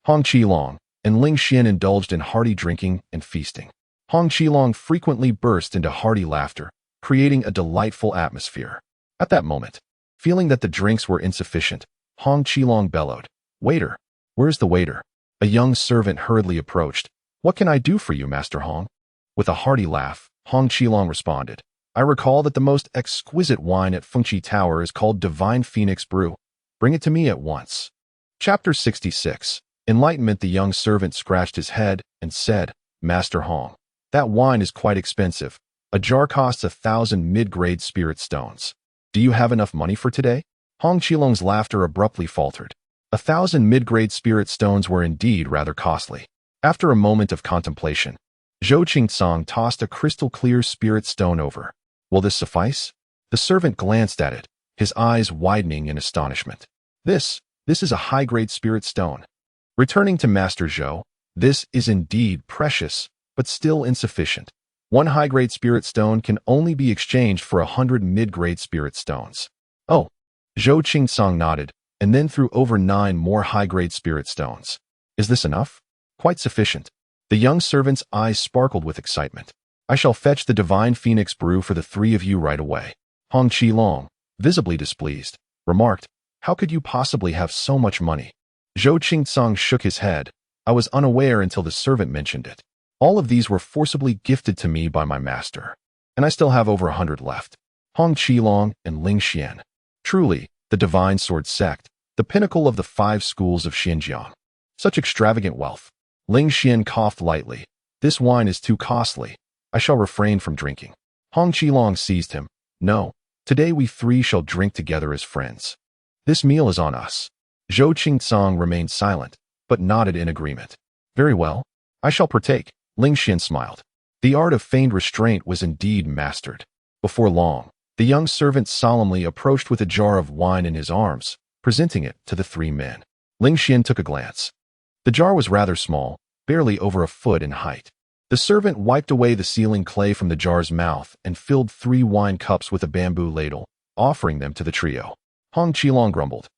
Hong Qilong, and Ling Xian indulged in hearty drinking and feasting. Hong Qilong frequently burst into hearty laughter, creating a delightful atmosphere. At that moment, feeling that the drinks were insufficient, Hong Qilong bellowed, "Waiter, where's the waiter?" A young servant hurriedly approached. "What can I do for you, Master Hong?" With a hearty laugh, Hong Qilong responded, "I recall that the most exquisite wine at Fengqi Tower is called Divine Phoenix Brew. Bring it to me at once." Chapter 66. Enlightenment. The young servant scratched his head and said, "Master Hong, that wine is quite expensive. A jar costs 1,000 mid-grade spirit stones. Do you have enough money for today?" Hong Qilong's laughter abruptly faltered. 1,000 mid-grade spirit stones were indeed rather costly. After a moment of contemplation, Zhou Qingsong tossed a crystal-clear spirit stone over. "Will this suffice?" The servant glanced at it, his eyes widening in astonishment. This is a high-grade spirit stone." Returning to Master Zhou, "This is indeed precious, but still insufficient. One high-grade spirit stone can only be exchanged for 100 mid-grade spirit stones." "Oh." Zhou Qingsong nodded, and then threw over 9 more high-grade spirit stones. "Is this enough?" "Quite sufficient." The young servant's eyes sparkled with excitement. "I shall fetch the Divine Phoenix Brew for the 3 of you right away." Hong Qilong, visibly displeased, remarked, "How could you possibly have so much money?" Zhou Qingsong shook his head. "I was unaware until the servant mentioned it. All of these were forcibly gifted to me by my master, and I still have over 100 left." Hong Qilong and Ling Xian. Truly, the Divine Sword sect, the pinnacle of the 5 schools of Xinjiang. Such extravagant wealth. Ling Xian coughed lightly. "This wine is too costly. I shall refrain from drinking." Hong Qilong seized him. "No, today we 3 shall drink together as friends. This meal is on us." Zhou Qingsong remained silent, but nodded in agreement. "Very well, I shall partake." Ling Xian smiled. The art of feigned restraint was indeed mastered. Before long, the young servant solemnly approached with a jar of wine in his arms, presenting it to the 3 men. Ling Xian took a glance. The jar was rather small, barely over a foot in height. The servant wiped away the sealing clay from the jar's mouth and filled 3 wine cups with a bamboo ladle, offering them to the trio. Hong Qilong grumbled,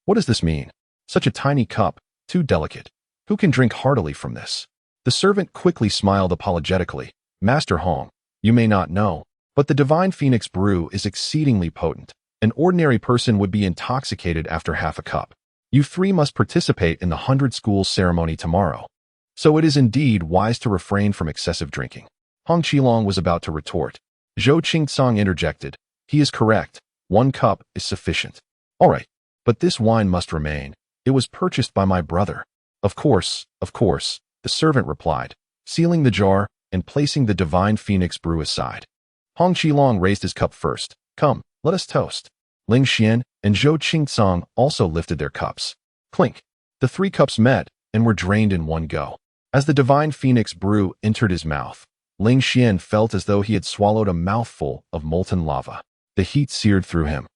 "What does this mean? Such a tiny cup, too delicate. Who can drink heartily from this?" The servant quickly smiled apologetically. "Master Hong, you may not know, but the Divine Phoenix Brew is exceedingly potent. An ordinary person would be intoxicated after half a cup. You 3 must participate in the 100 schools ceremony tomorrow. So it is indeed wise to refrain from excessive drinking." Hong Qilong was about to retort. Zhou Qingsong interjected, "He is correct. 1 cup is sufficient." "All right, but this wine must remain. It was purchased by my brother." Of course," the servant replied, sealing the jar and placing the Divine Phoenix Brew aside. Hong Qilong raised his cup first. "Come, let us toast." Ling Xian and Zhou Qingsong also lifted their cups. Clink. The 3 cups met and were drained in one go. As the Divine Phoenix Brew entered his mouth, Ling Xian felt as though he had swallowed a mouthful of molten lava. The heat seared through him,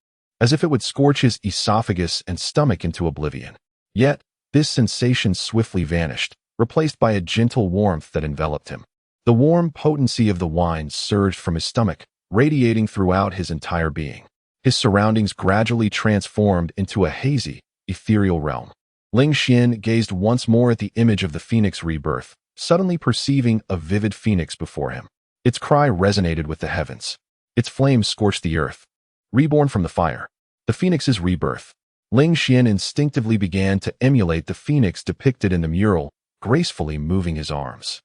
as if it would scorch his esophagus and stomach into oblivion. Yet, this sensation swiftly vanished, replaced by a gentle warmth that enveloped him. The warm potency of the wine surged from his stomach, radiating throughout his entire being. His surroundings gradually transformed into a hazy, ethereal realm. Ling Xian gazed once more at the image of the phoenix rebirth, suddenly perceiving a vivid phoenix before him. Its cry resonated with the heavens. Its flames scorched the earth. Reborn from the fire, the phoenix's rebirth. Ling Xian instinctively began to emulate the phoenix depicted in the mural, gracefully moving his arms.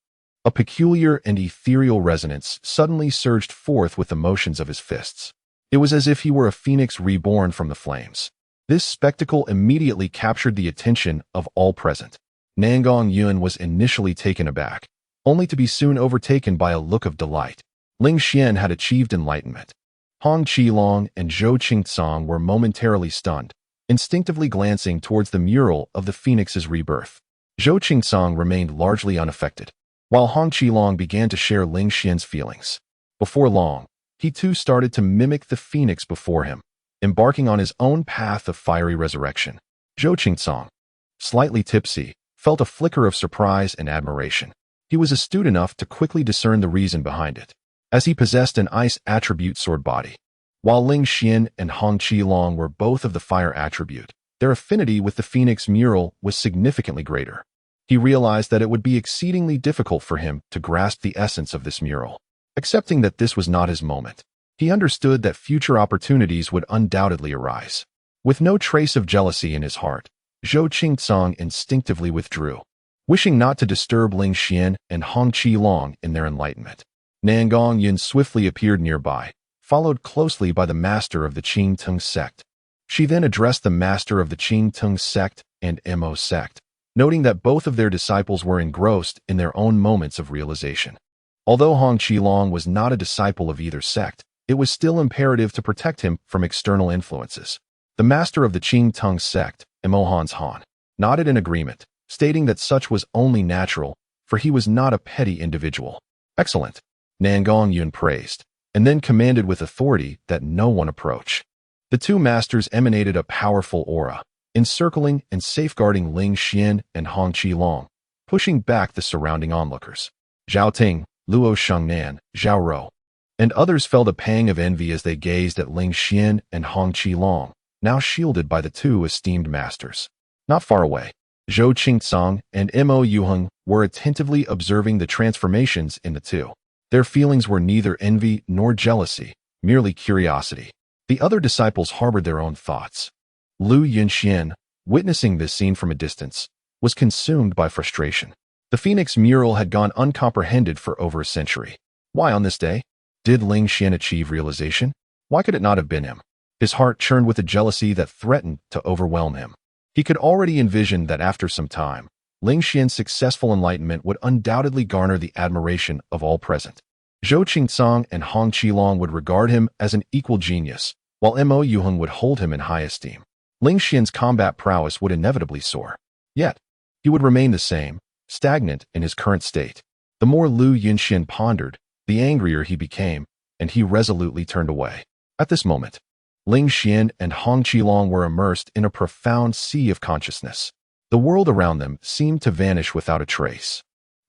A peculiar and ethereal resonance suddenly surged forth with the motions of his fists. It was as if he were a phoenix reborn from the flames. This spectacle immediately captured the attention of all present. Nangong Yun was initially taken aback, only to be soon overtaken by a look of delight. Ling Xian had achieved enlightenment. Hong Qilong and Zhou Qingcang were momentarily stunned, instinctively glancing towards the mural of the phoenix's rebirth. Zhou Qingcang remained largely unaffected, while Hong Qilong began to share Ling Xian's feelings. Before long, he too started to mimic the phoenix before him, embarking on his own path of fiery resurrection. Zhou Qingcang, slightly tipsy, felt a flicker of surprise and admiration. He was astute enough to quickly discern the reason behind it, as he possessed an ice attribute sword body. While Ling Xian and Hong Qilong were both of the fire attribute, their affinity with the phoenix mural was significantly greater. He realized that it would be exceedingly difficult for him to grasp the essence of this mural. Accepting that this was not his moment, he understood that future opportunities would undoubtedly arise. With no trace of jealousy in his heart, Zhou Qingcang instinctively withdrew, wishing not to disturb Ling Xian and Hong Qilong in their enlightenment. Nangong Yun swiftly appeared nearby, followed closely by the master of the Qing Tung sect. She then addressed the master of the Qing Tung sect and Mo sect, noting that both of their disciples were engrossed in their own moments of realization. Although Hong Qilong was not a disciple of either sect, it was still imperative to protect him from external influences. The master of the Qing Tung sect, Mo Han, nodded in agreement, stating that such was only natural, for he was not a petty individual. Excellent, Nangong Yun praised, and then commanded with authority that no one approach. The two masters emanated a powerful aura, encircling and safeguarding Ling Xian and Hong Qilong, pushing back the surrounding onlookers. Zhao Ting, Luo Shengnan, Zhao Rou, and others felt a pang of envy as they gazed at Ling Xian and Hong Qilong, now shielded by the two esteemed masters. Not far away, Zhou Qingcang and Mo Yuheng were attentively observing the transformations in the two. Their feelings were neither envy nor jealousy, merely curiosity. The other disciples harbored their own thoughts. Lu Yunxian, witnessing this scene from a distance, was consumed by frustration. The phoenix mural had gone uncomprehended for over a century. Why on this day? Did Ling Xian achieve realization? Why could it not have been him? His heart churned with a jealousy that threatened to overwhelm him. He could already envision that after some time, Ling Xian's successful enlightenment would undoubtedly garner the admiration of all present. Zhou Qingcang and Hong Qilong would regard him as an equal genius, while Mo Yuheng would hold him in high esteem. Ling Xian's combat prowess would inevitably soar. Yet, he would remain the same, stagnant in his current state. The more Lu Yunxian pondered, the angrier he became, and he resolutely turned away. At this moment, Ling Xian and Hong Qilong were immersed in a profound sea of consciousness. The world around them seemed to vanish without a trace.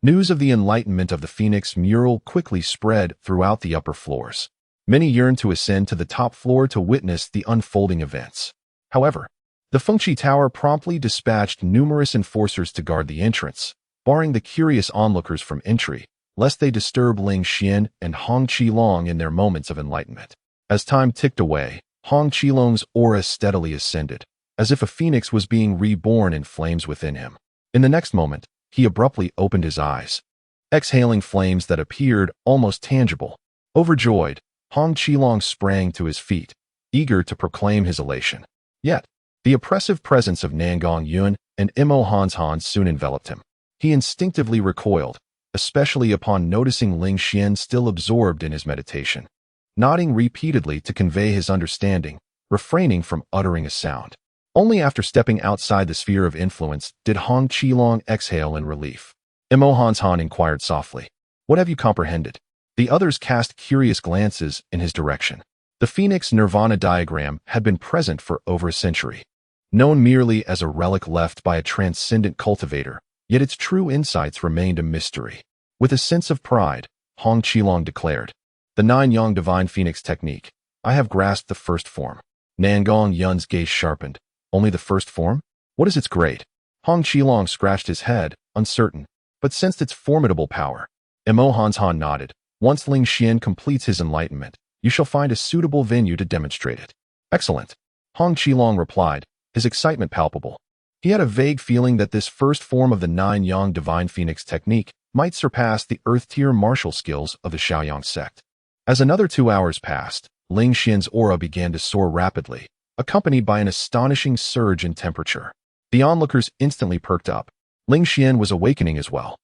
News of the enlightenment of the phoenix mural quickly spread throughout the upper floors. Many yearned to ascend to the top floor to witness the unfolding events. However, the Fengqi Tower promptly dispatched numerous enforcers to guard the entrance, barring the curious onlookers from entry, lest they disturb Ling Xian and Hong Qilong in their moments of enlightenment. As time ticked away, Hong Qilong's aura steadily ascended, as if a phoenix was being reborn in flames within him. In the next moment, he abruptly opened his eyes, exhaling flames that appeared almost tangible. Overjoyed, Hong Qilong sprang to his feet, eager to proclaim his elation. Yet, the oppressive presence of Nangong Yun and Mo Han soon enveloped him. He instinctively recoiled, especially upon noticing Ling Xian still absorbed in his meditation, nodding repeatedly to convey his understanding, refraining from uttering a sound. Only after stepping outside the sphere of influence did Hong Qilong exhale in relief. Mo Han inquired softly, "What have you comprehended?" The others cast curious glances in his direction. The Phoenix Nirvana diagram had been present for over a century, known merely as a relic left by a transcendent cultivator, yet its true insights remained a mystery. With a sense of pride, Hong Qilong declared, "The Nine-Yang Divine Phoenix Technique. I have grasped the first form." Nangong Yun's gaze sharpened. "Only the first form? What is its grade?" Hong Qilong scratched his head, uncertain, but sensed its formidable power. Mo Han nodded. "Once Ling Xian completes his enlightenment, you shall find a suitable venue to demonstrate it." "Excellent," Hong Qilong replied, his excitement palpable. He had a vague feeling that this first form of the Nine-Yang Divine Phoenix Technique might surpass the Earth-tier martial skills of the Shaoyang sect. As another 2 hours passed, Ling Xian's aura began to soar rapidly, accompanied by an astonishing surge in temperature. The onlookers instantly perked up. Ling Xian was awakening as well.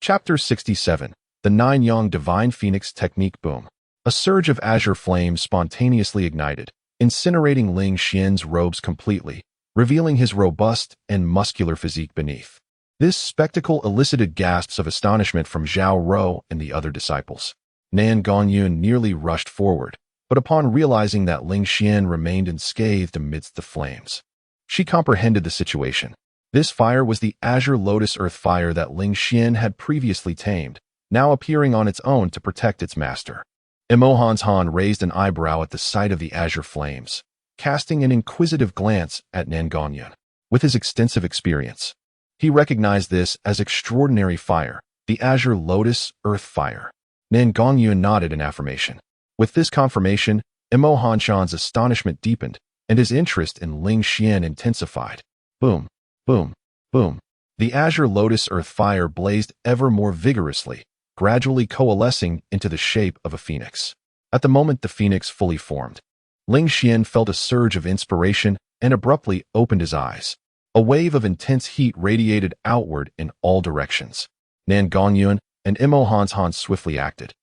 Chapter 67. The Nine Yang Divine Phoenix Technique Boom. A surge of azure flames spontaneously ignited, incinerating Ling Xian's robes completely, revealing his robust and muscular physique beneath. This spectacle elicited gasps of astonishment from Zhao Rou and the other disciples. Nan Gongyun nearly rushed forward, but upon realizing that Ling Xian remained unscathed amidst the flames, she comprehended the situation. This fire was the azure lotus earth fire that Ling Xian had previously tamed, now appearing on its own to protect its master. Imo Han raised an eyebrow at the sight of the azure flames, casting an inquisitive glance at Nan Gongyun. With his extensive experience, he recognized this as extraordinary fire, the azure lotus earth fire. Nan Gongyun nodded in affirmation. With this confirmation, Imo Hanshan's astonishment deepened, and his interest in Ling Xian intensified. Boom, boom, boom. The azure lotus earth fire blazed ever more vigorously, gradually coalescing into the shape of a phoenix. At the moment the phoenix fully formed, Ling Xian felt a surge of inspiration and abruptly opened his eyes. A wave of intense heat radiated outward in all directions. Nan Gongyun and Imo Han swiftly acted,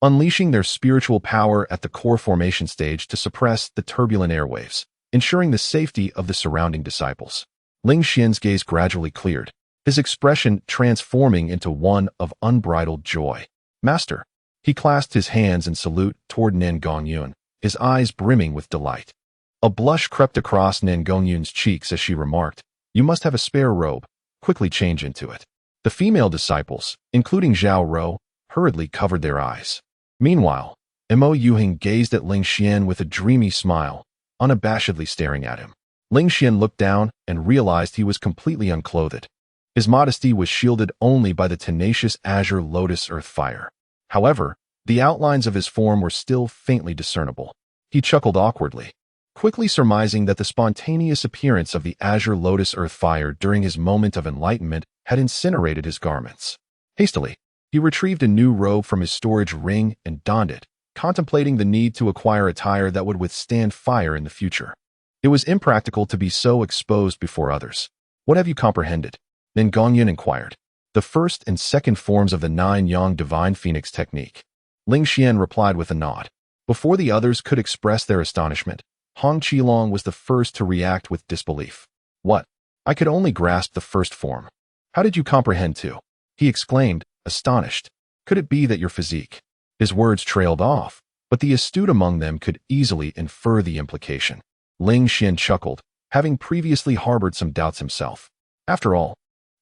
unleashing their spiritual power at the core formation stage to suppress the turbulent airwaves, ensuring the safety of the surrounding disciples. Ling Xian's gaze gradually cleared, his expression transforming into one of unbridled joy. Master! He clasped his hands in salute toward Nan Gongyun, his eyes brimming with delight. A blush crept across Nan Gongyun's cheeks as she remarked, "You must have a spare robe. Quickly change into it." The female disciples, including Zhao Rou, hurriedly covered their eyes. Meanwhile, Mo Yuhing gazed at Ling Xian with a dreamy smile, unabashedly staring at him. Ling Xian looked down and realized he was completely unclothed. His modesty was shielded only by the tenacious azure lotus earth fire. However, the outlines of his form were still faintly discernible. He chuckled awkwardly, quickly surmising that the spontaneous appearance of the azure lotus earth fire during his moment of enlightenment had incinerated his garments. Hastily, he retrieved a new robe from his storage ring and donned it, contemplating the need to acquire attire that would withstand fire in the future. It was impractical to be so exposed before others. "What have you comprehended?" Then Gongyun inquired. "The first and second forms of the Nine Yang Divine Phoenix Technique." Ling Xian replied with a nod. Before the others could express their astonishment, Hong Qilong was the first to react with disbelief. "What? I could only grasp the first form. How did you comprehend two?" he exclaimed, astonished. "Could it be that your physique?" His words trailed off, but the astute among them could easily infer the implication. Ling Xian chuckled, having previously harbored some doubts himself. After all,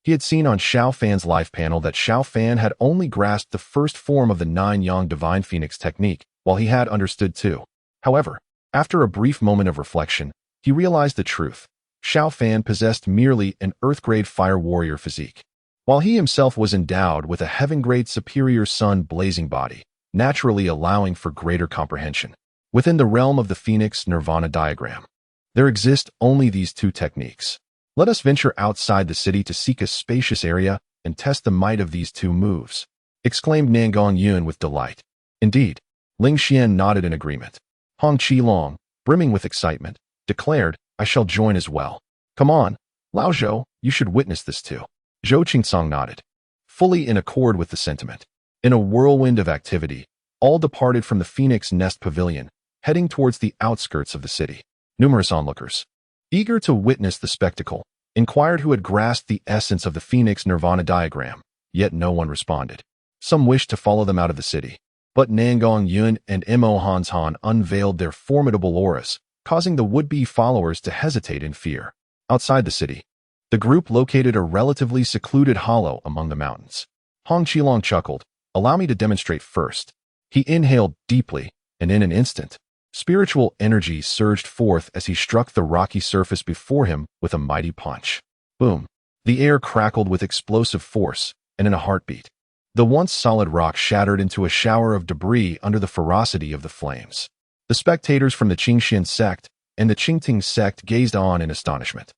he had seen on Xiao Fan's life panel that Xiao Fan had only grasped the first form of the Nine Yang Divine Phoenix Technique, while he had understood two. However, after a brief moment of reflection, he realized the truth. Xiao Fan possessed merely an Earth-grade fire warrior physique, while he himself was endowed with a heaven-grade superior sun-blazing body, naturally allowing for greater comprehension. Within the realm of the Phoenix Nirvana diagram, there exist only these two techniques. Let us venture outside the city to seek a spacious area and test the might of these two moves, exclaimed Nan Gongyun with delight. Indeed, Ling Xian nodded in agreement. Hong Qilong, brimming with excitement, declared, "I shall join as well." "Come on, Lao Zhou, you should witness this too." Zhou Qingsong nodded, fully in accord with the sentiment. In a whirlwind of activity, all departed from the Phoenix Nest Pavilion, heading towards the outskirts of the city. Numerous onlookers, eager to witness the spectacle, inquired who had grasped the essence of the Phoenix Nirvana diagram, yet no one responded. Some wished to follow them out of the city, but Nan Gongyun and Imo Han unveiled their formidable auras, causing the would-be followers to hesitate in fear. Outside the city, the group located a relatively secluded hollow among the mountains. Hong Qilong chuckled. "Allow me to demonstrate first." He inhaled deeply, and in an instant, spiritual energy surged forth as he struck the rocky surface before him with a mighty punch. Boom! The air crackled with explosive force, and in a heartbeat, the once solid rock shattered into a shower of debris under the ferocity of the flames. The spectators from the Qingxian sect and the Qingting sect gazed on in astonishment.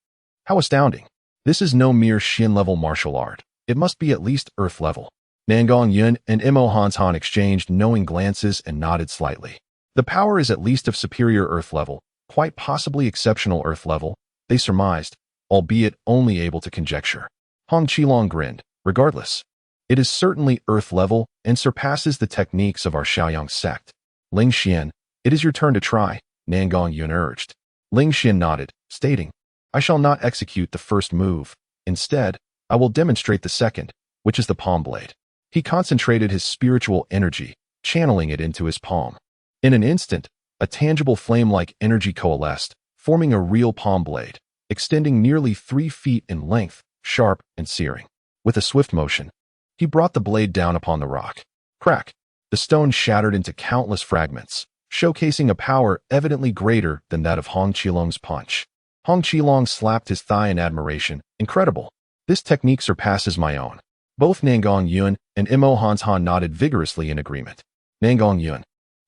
How astounding! This is no mere Xin-level martial art. It must be at least Earth-level. Nangong Yun and Imo Hanshan exchanged knowing glances and nodded slightly. The power is at least of superior Earth level, quite possibly exceptional Earth level, they surmised, albeit only able to conjecture. Hong Qilong grinned. Regardless, it is certainly Earth level and surpasses the techniques of our Xiaoyang sect. Ling Xian, it is your turn to try, Nangong Yun urged. Ling Xian nodded, stating, I shall not execute the first move. Instead, I will demonstrate the second, which is the palm blade. He concentrated his spiritual energy, channeling it into his palm. In an instant, a tangible flame-like energy coalesced, forming a real palm blade, extending nearly 3 feet in length, sharp and searing. With a swift motion, he brought the blade down upon the rock. Crack! The stone shattered into countless fragments, showcasing a power evidently greater than that of Hong Qilong's punch. Hong Qilong slapped his thigh in admiration. Incredible! This technique surpasses my own. Both Nangong Yun and Imo Hanshan nodded vigorously in agreement. Nangong Yun.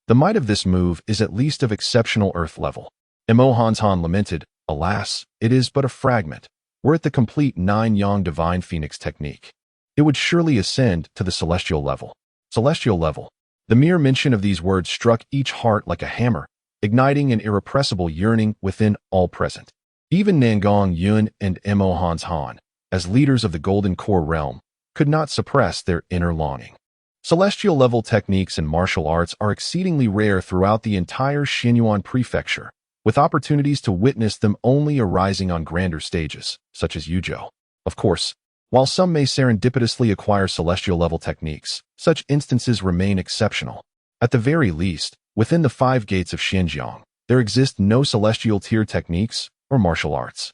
The might of this move is at least of exceptional Earth level. Imo Hanshan lamented, alas, it is but a fragment. Were it the complete 9-yang divine phoenix technique, it would surely ascend to the celestial level. Celestial level. The mere mention of these words struck each heart like a hammer, igniting an irrepressible yearning within all present. Even Nangong Yun and Imo Hanshan, as leaders of the Golden Core realm, could not suppress their inner longing. Celestial-level techniques and martial arts are exceedingly rare throughout the entire Xinyuan prefecture, with opportunities to witness them only arising on grander stages, such as Yuzhou. Of course, while some may serendipitously acquire celestial-level techniques, such instances remain exceptional. At the very least, within the 5 gates of Xinjiang, there exist no celestial-tier techniques or martial arts.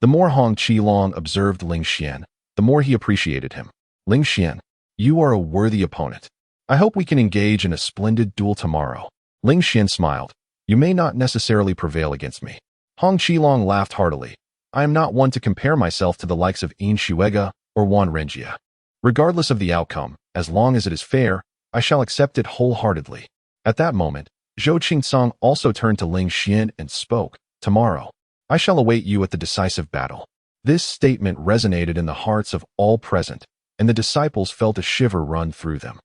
The more Hong Qilong observed Ling Xian, the more he appreciated him. Ling Xian, you are a worthy opponent. I hope we can engage in a splendid duel tomorrow. Ling Xian smiled. You may not necessarily prevail against me. Hong Qilong laughed heartily. I am not one to compare myself to the likes of Yin Shuega or Wan Renjia. Regardless of the outcome, as long as it is fair, I shall accept it wholeheartedly. At that moment, Zhou Qingsong also turned to Ling Xian and spoke. Tomorrow, I shall await you at the decisive battle. This statement resonated in the hearts of all present, and the disciples felt a shiver run through them.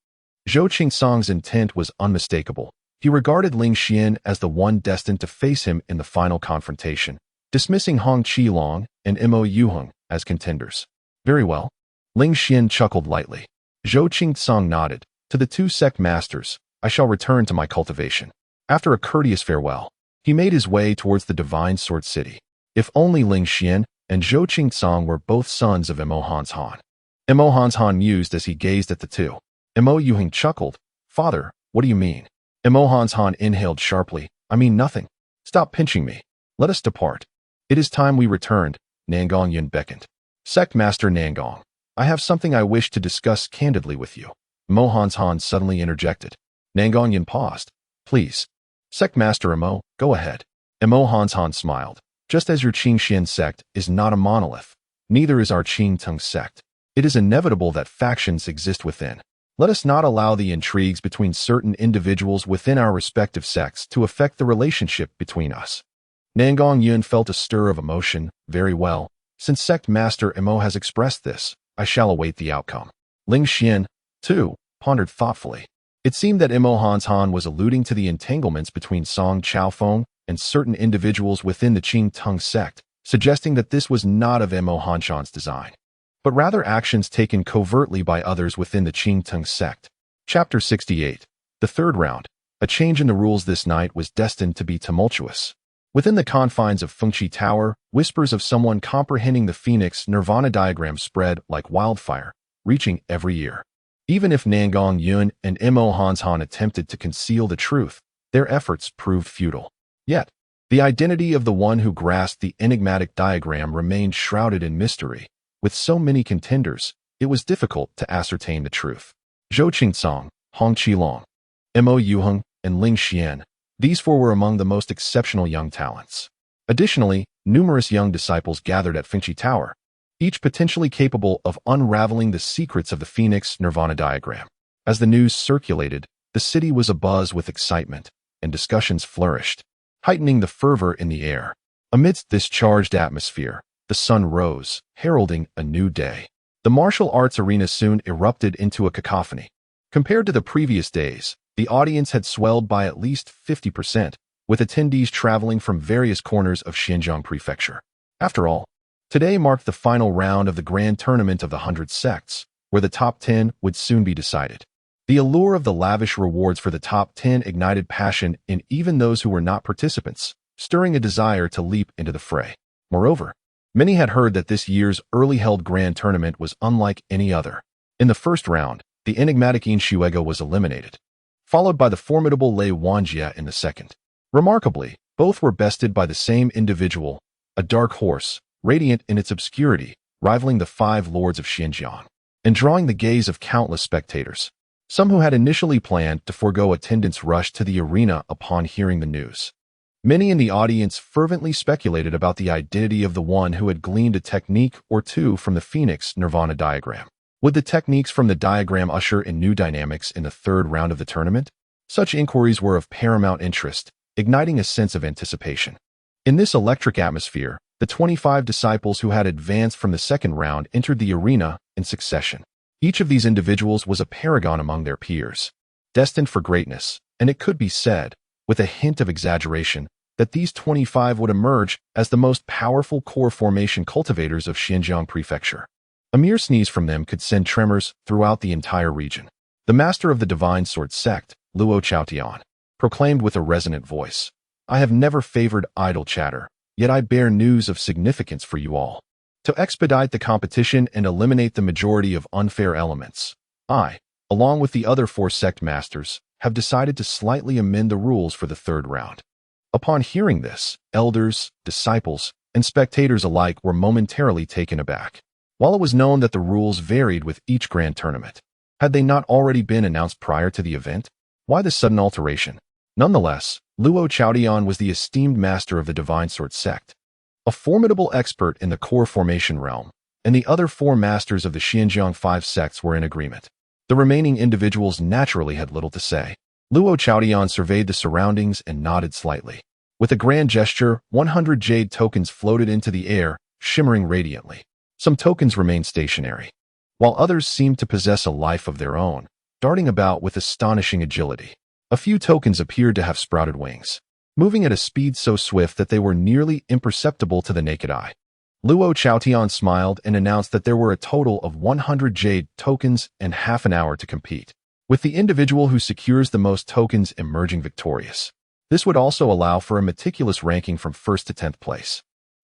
Zhou Qingsong's intent was unmistakable. He regarded Ling Xian as the one destined to face him in the final confrontation, dismissing Hong Qilong and Imo Yuheng as contenders. Very well. Ling Xian chuckled lightly. Zhou Qingsong nodded. To the 2 sect masters, I shall return to my cultivation. After a courteous farewell, he made his way towards the Divine Sword City. If only Ling Xian and Zhou Qingsong were both sons of Imo Hanshan. Imo Hanshan mused as he gazed at the two. Imo Yuheng chuckled. Father, what do you mean? Imo Hanshan inhaled sharply. I mean nothing. Stop pinching me. Let us depart. It is time we returned. Nangong Yun beckoned. Sect Master Nangong, I have something I wish to discuss candidly with you. Imo Hanshan suddenly interjected. Nangong Yun paused. Please. Sect Master Imo, go ahead. Imo Hanshan smiled. Just as your Qingxian sect is not a monolith, neither is our Qingtong sect. It is inevitable that factions exist within. Let us not allow the intrigues between certain individuals within our respective sects to affect the relationship between us. Nangong Yun felt a stir of emotion. Very well. Since Sect Master Imo has expressed this, I shall await the outcome. Ling Xian, too, pondered thoughtfully. It seemed that Imo Hanshan was alluding to the entanglements between Song Chaofeng and certain individuals within the Qingtong sect, suggesting that this was not of Imo Hanshan's design, but rather actions taken covertly by others within the Qingtong sect. Chapter 68. The third round. A change in the rules this night was destined to be tumultuous. Within the confines of Fengqi Tower, whispers of someone comprehending the Phoenix Nirvana diagram spread like wildfire, reaching every ear. Even if Nangong Yun and Imo Hanshan attempted to conceal the truth, their efforts proved futile. Yet, the identity of the one who grasped the enigmatic diagram remained shrouded in mystery. With so many contenders, it was difficult to ascertain the truth. Zhou Qingsong, Hong Qilong, Imo Yuheng, and Ling Xian, these 4 were among the most exceptional young talents. Additionally, numerous young disciples gathered at Fengqi Tower, each potentially capable of unraveling the secrets of the Phoenix Nirvana diagram. As the news circulated, the city was abuzz with excitement, and discussions flourished, heightening the fervor in the air. Amidst this charged atmosphere, the sun rose, heralding a new day. The martial arts arena soon erupted into a cacophony. Compared to the previous days, the audience had swelled by at least 50%, with attendees traveling from various corners of Xinjiang Prefecture. After all, today marked the final round of the grand tournament of the 100 sects, where the top 10 would soon be decided. The allure of the lavish rewards for the top 10 ignited passion in even those who were not participants, stirring a desire to leap into the fray. Moreover, many had heard that this year's early-held grand tournament was unlike any other. In the first round, the enigmatic Yin Shuego was eliminated, followed by the formidable Lei Wanjie in the second. Remarkably, both were bested by the same individual, a dark horse, radiant in its obscurity, rivaling the 5 lords of Xinjiang, and drawing the gaze of countless spectators. Some who had initially planned to forego attendance rushed to the arena upon hearing the news. Many in the audience fervently speculated about the identity of the one who had gleaned a technique or two from the Phoenix Nirvana diagram. Would the techniques from the diagram usher in new dynamics in the third round of the tournament? Such inquiries were of paramount interest, igniting a sense of anticipation. In this electric atmosphere, the 25 disciples who had advanced from the second round entered the arena in succession. Each of these individuals was a paragon among their peers, destined for greatness, and it could be said, with a hint of exaggeration, that these 25 would emerge as the most powerful core formation cultivators of Xinjiang Prefecture. A mere sneeze from them could send tremors throughout the entire region. The master of the Divine Sword sect, Luo Chaotian, proclaimed with a resonant voice, "I have never favored idle chatter, yet I bear news of significance for you all. To expedite the competition and eliminate the majority of unfair elements, I, along with the other 4 sect masters, have decided to slightly amend the rules for the third round." Upon hearing this, elders, disciples, and spectators alike were momentarily taken aback. While it was known that the rules varied with each grand tournament, had they not already been announced prior to the event? Why this sudden alteration? Nonetheless, Luo Chaotian was the esteemed master of the Divine Sword sect, a formidable expert in the core formation realm, and the other 4 masters of the Xinjiang 5 sects were in agreement. The remaining individuals naturally had little to say. Luo Chaotian surveyed the surroundings and nodded slightly. With a grand gesture, 100 jade tokens floated into the air, shimmering radiantly. Some tokens remained stationary, while others seemed to possess a life of their own, darting about with astonishing agility. A few tokens appeared to have sprouted wings, moving at a speed so swift that they were nearly imperceptible to the naked eye. Luo Chaotian smiled and announced that there were a total of 100 jade tokens and half an hour to compete, with the individual who secures the most tokens emerging victorious. This would also allow for a meticulous ranking from 1st to 10th place.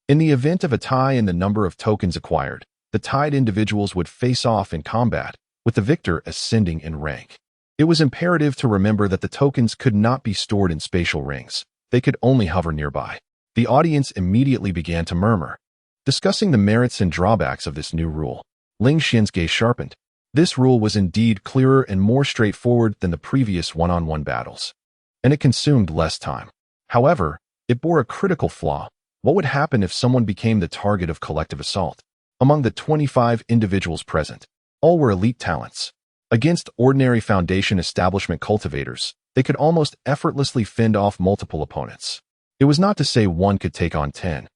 In the event of a tie in the number of tokens acquired, the tied individuals would face off in combat, with the victor ascending in rank. It was imperative to remember that the tokens could not be stored in spatial rings. They could only hover nearby. The audience immediately began to murmur, discussing the merits and drawbacks of this new rule. Ling Xian's gaze sharpened. This rule was indeed clearer and more straightforward than the previous one-on-one battles, and it consumed less time. However, it bore a critical flaw. What would happen if someone became the target of collective assault? Among the 25 individuals present, all were elite talents. Against ordinary foundation establishment cultivators, they could almost effortlessly fend off multiple opponents. It was not to say one could take on 10,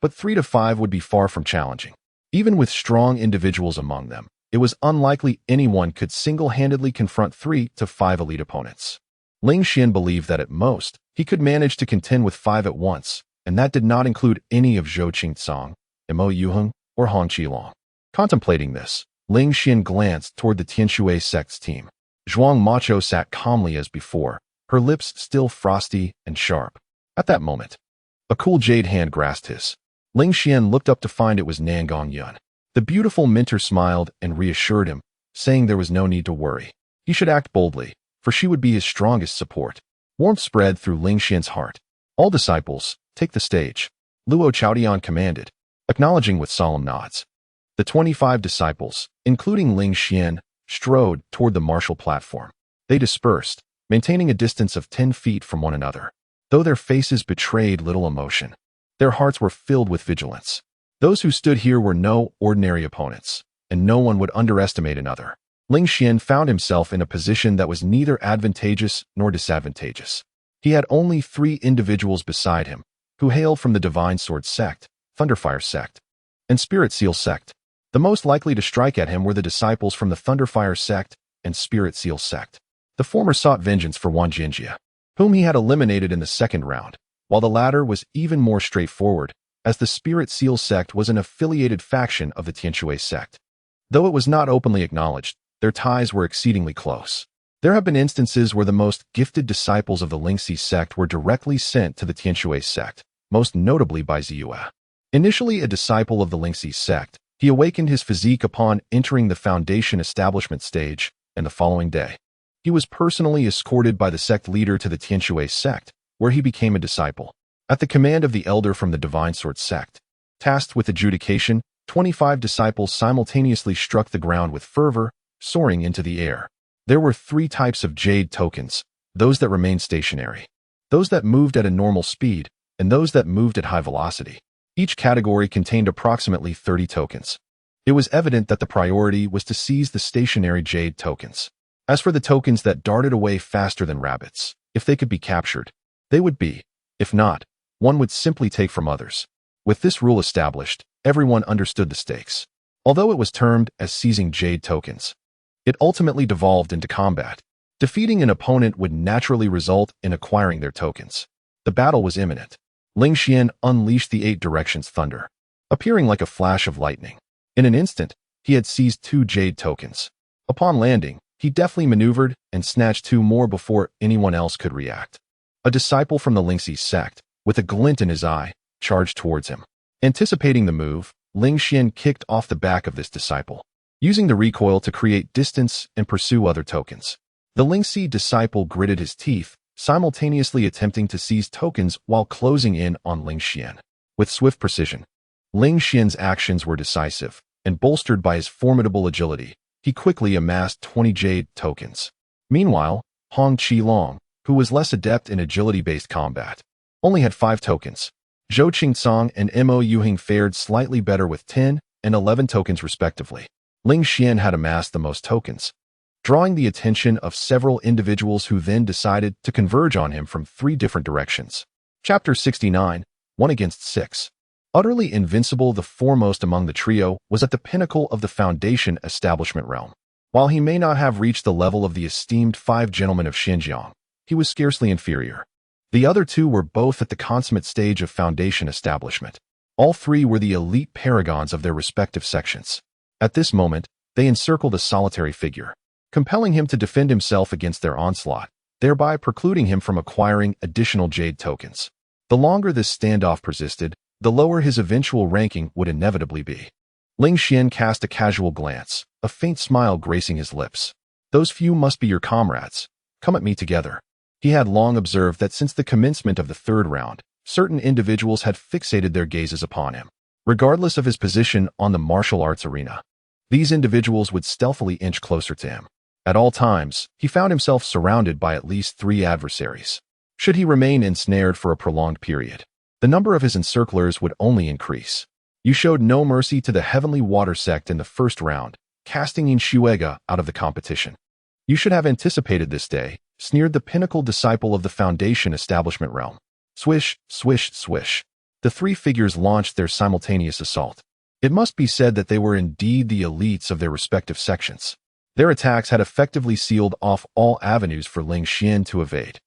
but 3 to 5 would be far from challenging. Even with strong individuals among them, it was unlikely anyone could single-handedly confront 3 to 5 elite opponents. Ling Xian believed that at most, he could manage to contend with 5 at once, and that did not include any of Zhou Qingcang, Mo Yuheng, or Hong Qilong. Contemplating this, Ling Xian glanced toward the Tianshui sect's team. Zhuang Macho sat calmly as before, her lips still frosty and sharp. At that moment, a cool jade hand grasped his. Ling Xian looked up to find it was Nangong Yun. The beautiful mentor smiled and reassured him, saying there was no need to worry. He should act boldly, for she would be his strongest support. Warmth spread through Ling Xian's heart. All disciples, take the stage, Luo Chaotian commanded, acknowledging with solemn nods. The 25 disciples, including Ling Xian, strode toward the martial platform. They dispersed, maintaining a distance of 10 feet from one another. Though their faces betrayed little emotion, their hearts were filled with vigilance. Those who stood here were no ordinary opponents, and no one would underestimate another. Ling Xian found himself in a position that was neither advantageous nor disadvantageous. He had only 3 individuals beside him, who hailed from the Divine Sword sect, Thunderfire sect, and Spirit Seal sect. The most likely to strike at him were the disciples from the Thunderfire sect and Spirit Seal sect. The former sought vengeance for Wang Jinjia, whom he had eliminated in the second round, while the latter was even more straightforward, as the Spirit Seal sect was an affiliated faction of the Tianshui sect. Though it was not openly acknowledged, their ties were exceedingly close. There have been instances where the most gifted disciples of the Lingxi sect were directly sent to the Tianshui sect, most notably by Ziyue. Initially a disciple of the Lingxi sect, he awakened his physique upon entering the foundation establishment stage, and the following day, he was personally escorted by the sect leader to the Tianshui sect, where he became a disciple. At the command of the elder from the Divine Sword sect, tasked with adjudication, 25 disciples simultaneously struck the ground with fervor, soaring into the air. There were 3 types of jade tokens: those that remained stationary, those that moved at a normal speed, and those that moved at high velocity. Each category contained approximately 30 tokens. It was evident that the priority was to seize the stationary jade tokens. As for the tokens that darted away faster than rabbits, if they could be captured, they would be. If not, one would simply take from others. With this rule established, everyone understood the stakes. Although it was termed as seizing jade tokens, it ultimately devolved into combat. Defeating an opponent would naturally result in acquiring their tokens. The battle was imminent. Ling Xian unleashed the 8 directions thunder, appearing like a flash of lightning. In an instant, he had seized 2 jade tokens. Upon landing, he deftly maneuvered and snatched 2 more before anyone else could react. A disciple from the Lingxi sect, with a glint in his eye, charged towards him. Anticipating the move, Ling Xian kicked off the back of this disciple, using the recoil to create distance and pursue other tokens. The Lingxi disciple gritted his teeth, simultaneously attempting to seize tokens while closing in on Ling Xian. With swift precision, Ling Xian's actions were decisive, and bolstered by his formidable agility, he quickly amassed 20 jade tokens. Meanwhile, Hong Qilong, who was less adept in agility-based combat, only had 5 tokens. Zhou Qingcong and Mo Yuhing fared slightly better with 10 and 11 tokens respectively. Ling Xian had amassed the most tokens, drawing the attention of several individuals who then decided to converge on him from 3 different directions. Chapter 69, 1 against 6. Utterly invincible, the foremost among the trio was at the pinnacle of the foundation establishment realm. While he may not have reached the level of the esteemed 5 gentlemen of Xinjiang, he was scarcely inferior. The other 2 were both at the consummate stage of foundation establishment. All 3 were the elite paragons of their respective sections. At this moment, they encircled a solitary figure, compelling him to defend himself against their onslaught, thereby precluding him from acquiring additional jade tokens. The longer this standoff persisted, the lower his eventual ranking would inevitably be. Ling Xian cast a casual glance, a faint smile gracing his lips. Those few must be your comrades. Come at me together. He had long observed that since the commencement of the 3rd round, certain individuals had fixated their gazes upon him. Regardless of his position on the martial arts arena, these individuals would stealthily inch closer to him. At all times, he found himself surrounded by at least 3 adversaries. Should he remain ensnared for a prolonged period, the number of his encirclers would only increase. You showed no mercy to the Heavenly Water sect in the 1st round, casting Yin Shuega out of the competition. You should have anticipated this day, sneered the pinnacle disciple of the foundation establishment realm. Swish, swish, swish. The 3 figures launched their simultaneous assault. It must be said that they were indeed the elites of their respective sections. Their attacks had effectively sealed off all avenues for Ling Xian to evade.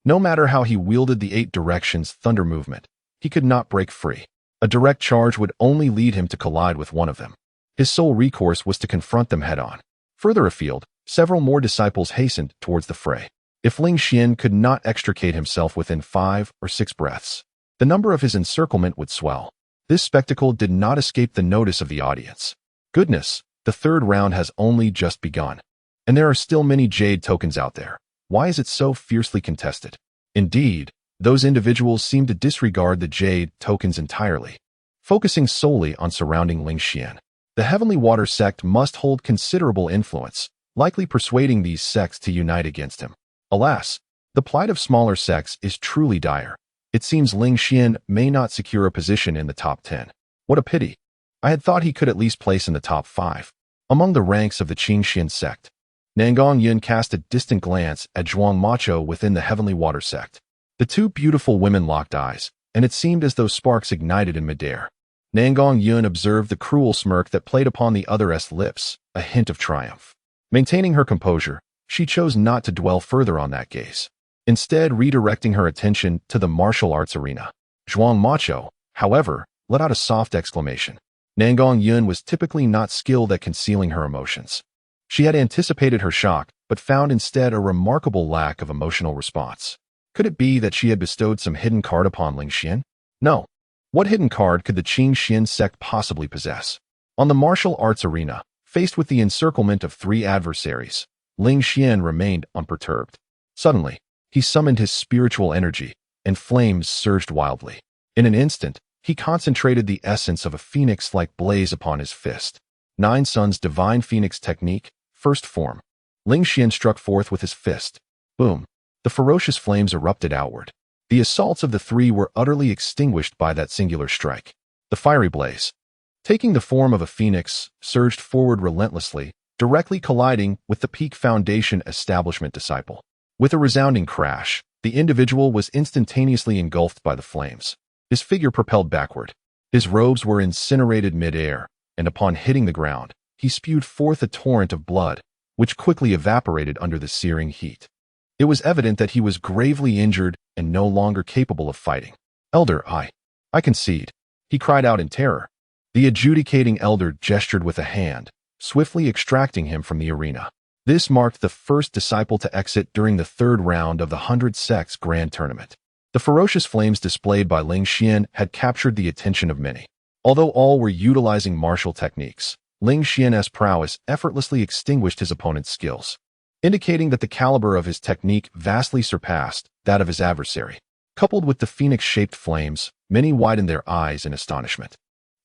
No matter how he wielded the 8 directions thunder movement, he could not break free. A direct charge would only lead him to collide with one of them. His sole recourse was to confront them head-on. Further afield, several more disciples hastened towards the fray. If Ling Xian could not extricate himself within 5 or 6 breaths, the number of his encirclement would swell. This spectacle did not escape the notice of the audience. Goodness, the 3rd round has only just begun, and there are still many jade tokens out there. Why is it so fiercely contested? Indeed, those individuals seem to disregard the jade tokens entirely, focusing solely on surrounding Ling Xian. The Heavenly Water sect must hold considerable influence, likely persuading these sects to unite against him. Alas, the plight of smaller sects is truly dire. It seems Ling Xian may not secure a position in the top 10. What a pity. I had thought he could at least place in the top 5. Among the ranks of the Qingxian sect, Nangong Yun cast a distant glance at Zhuang Macho within the Heavenly Water sect. The 2 beautiful women locked eyes, and it seemed as though sparks ignited in midair. Nangong Yun observed the cruel smirk that played upon the other's lips, a hint of triumph. Maintaining her composure, she chose not to dwell further on that gaze, instead redirecting her attention to the martial arts arena. Zhuang Macho, however, let out a soft exclamation. Nangong Yun was typically not skilled at concealing her emotions. She had anticipated her shock, but found instead a remarkable lack of emotional response. Could it be that she had bestowed some hidden card upon Ling Xian? No. What hidden card could the Qing Xian sect possibly possess? On the martial arts arena, faced with the encirclement of 3 adversaries, Ling Xian remained unperturbed. Suddenly, he summoned his spiritual energy, and flames surged wildly. In an instant, he concentrated the essence of a phoenix-like blaze upon his fist. 9 Suns Divine Phoenix Technique, First Form. Ling Xian struck forth with his fist. Boom. The ferocious flames erupted outward. The assaults of the 3 were utterly extinguished by that singular strike. The fiery blaze, taking the form of a phoenix, surged forward relentlessly, directly colliding with the Peak Foundation establishment disciple. With a resounding crash, the individual was instantaneously engulfed by the flames. His figure propelled backward. His robes were incinerated mid-air, and upon hitting the ground, he spewed forth a torrent of blood, which quickly evaporated under the searing heat. It was evident that he was gravely injured and no longer capable of fighting. Elder, I concede, he cried out in terror. The adjudicating elder gestured with a hand, swiftly extracting him from the arena. This marked the first disciple to exit during the 3rd round of the 100 Sects Grand Tournament. The ferocious flames displayed by Ling Xian had captured the attention of many. Although all were utilizing martial techniques, Ling Xian's prowess effortlessly extinguished his opponent's skills, indicating that the caliber of his technique vastly surpassed that of his adversary. Coupled with the phoenix-shaped flames, many widened their eyes in astonishment.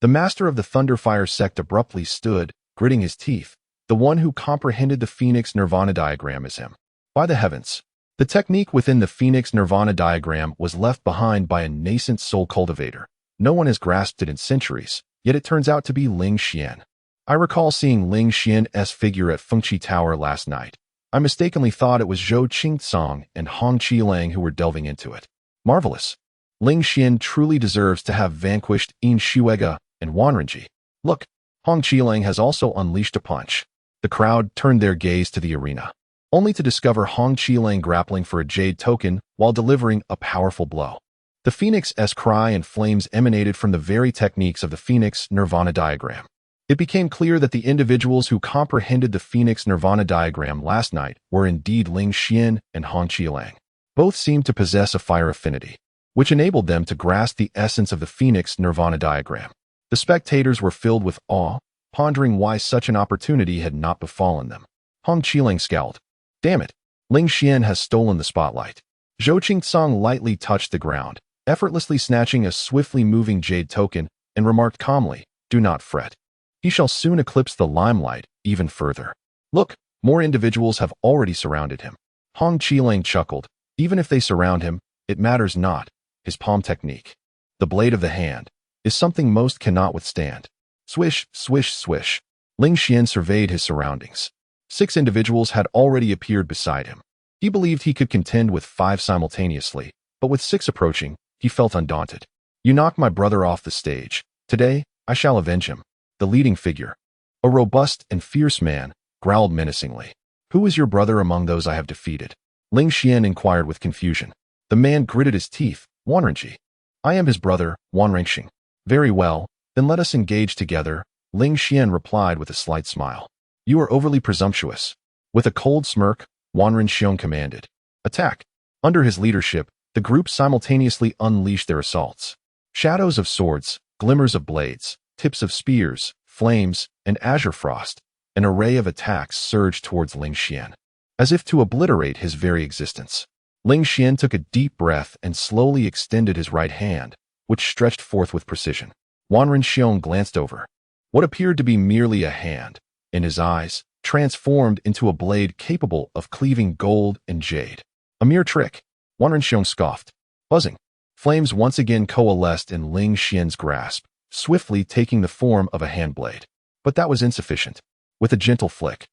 The master of the Thunderfire sect abruptly stood, gritting his teeth. The one who comprehended the Phoenix Nirvana diagram is him. By the heavens! The technique within the Phoenix Nirvana diagram was left behind by a nascent soul cultivator. No one has grasped it in centuries, yet it turns out to be Ling Xian. I recall seeing Ling Xian's figure at Fengqi Tower last night. I mistakenly thought it was Zhou Qingcang and Hong Qilang who were delving into it. Marvelous! Ling Xian truly deserves to have vanquished Yin Shuega and Wanrenji. Look, Hong Qilang has also unleashed a punch. The crowd turned their gaze to the arena, only to discover Hong Qilang grappling for a jade token while delivering a powerful blow. The Phoenix's cry and flames emanated from the very techniques of the Phoenix Nirvana diagram. It became clear that the individuals who comprehended the Phoenix Nirvana diagram last night were indeed Ling Xian and Hong Qilang. Both seemed to possess a fire affinity, which enabled them to grasp the essence of the Phoenix Nirvana diagram. The spectators were filled with awe, pondering why such an opportunity had not befallen them. Hong Qilang scowled. Damn it, Ling Xian has stolen the spotlight. Zhou Qingcang lightly touched the ground, effortlessly snatching a swiftly moving jade token, and remarked calmly, do not fret. He shall soon eclipse the limelight even further. Look, more individuals have already surrounded him. Hong Qilang chuckled. Even if they surround him, it matters not. His palm technique, the blade of the hand, is something most cannot withstand. Swish, swish, swish. Ling Xian surveyed his surroundings. 6 individuals had already appeared beside him. He believed he could contend with 5 simultaneously, but with 6 approaching, he felt undaunted. You knocked my brother off the stage. Today, I shall avenge him. The leading figure, a robust and fierce man, growled menacingly. Who is your brother among those I have defeated? Ling Xian inquired with confusion. The man gritted his teeth. Wanrenji. I am his brother, Wanrenxing. Very well, then let us engage together, Ling Xian replied with a slight smile. You are overly presumptuous. With a cold smirk, Wanrenxiong commanded. Attack. Under his leadership, the group simultaneously unleashed their assaults. Shadows of swords, glimmers of blades, tips of spears, flames, and azure frost, an array of attacks surged towards Ling Xian, as if to obliterate his very existence. Ling Xian took a deep breath and slowly extended his right hand, which stretched forth with precision. Wanrenxiong glanced over. What appeared to be merely a hand, in his eyes, transformed into a blade capable of cleaving gold and jade. A mere trick, Wanrenxiong scoffed. Buzzing. Flames once again coalesced in Ling Xian's grasp, swiftly taking the form of a hand blade. But that was insufficient. With a gentle flick,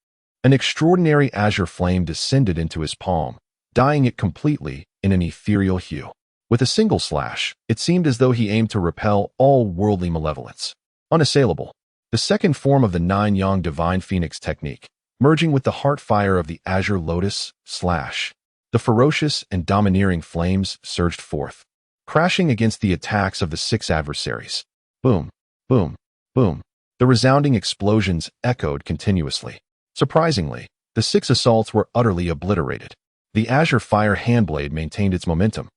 an extraordinary azure flame descended into his palm, dyeing it completely in an ethereal hue. With a single slash, it seemed as though he aimed to repel all worldly malevolence. Unassailable. The second form of the Nine-Yang Divine Phoenix technique, merging with the heart fire of the Azure Lotus slash. The ferocious and domineering flames surged forth, crashing against the attacks of the 6 adversaries. Boom, boom, boom. The resounding explosions echoed continuously. Surprisingly, the 6 assaults were utterly obliterated. The Azure Fire handblade maintained its momentum,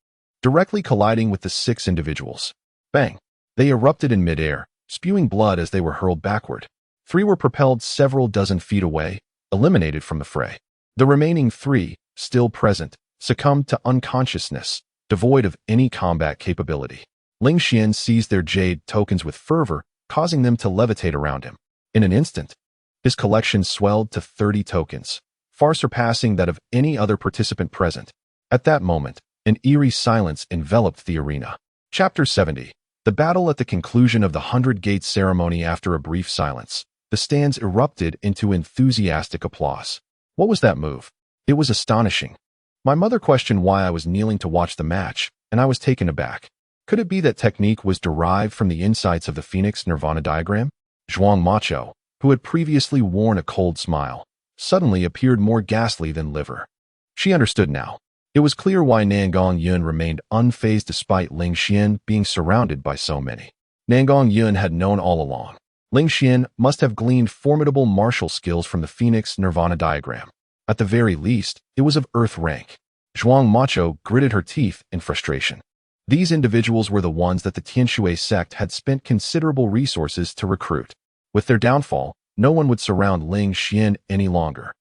directly colliding with the 6 individuals. Bang! They erupted in midair, spewing blood as they were hurled backward. 3 were propelled several dozen feet away, eliminated from the fray. The remaining 3, still present, succumbed to unconsciousness, devoid of any combat capability. Ling Xian seized their jade tokens with fervor, causing them to levitate around him. In an instant, his collection swelled to 30 tokens, far surpassing that of any other participant present. At that moment, an eerie silence enveloped the arena. Chapter 70. The battle at the conclusion of the 100 Gates ceremony. After a brief silence, the stands erupted into enthusiastic applause. What was that move? It was astonishing. My mother questioned why I was kneeling to watch the match, and I was taken aback. Could it be that technique was derived from the insights of the Phoenix Nirvana diagram? Zhuang Macho, who had previously worn a cold smile, suddenly appeared more ghastly than liver. She understood now. It was clear why Nangong Yun remained unfazed despite Ling Xian being surrounded by so many. Nangong Yun had known all along. Ling Xian must have gleaned formidable martial skills from the Phoenix Nirvana diagram. At the very least, it was of earth rank. Zhuang Macho gritted her teeth in frustration. These individuals were the ones that the Tianshui sect had spent considerable resources to recruit. With their downfall, no one would surround Ling Xian any longer.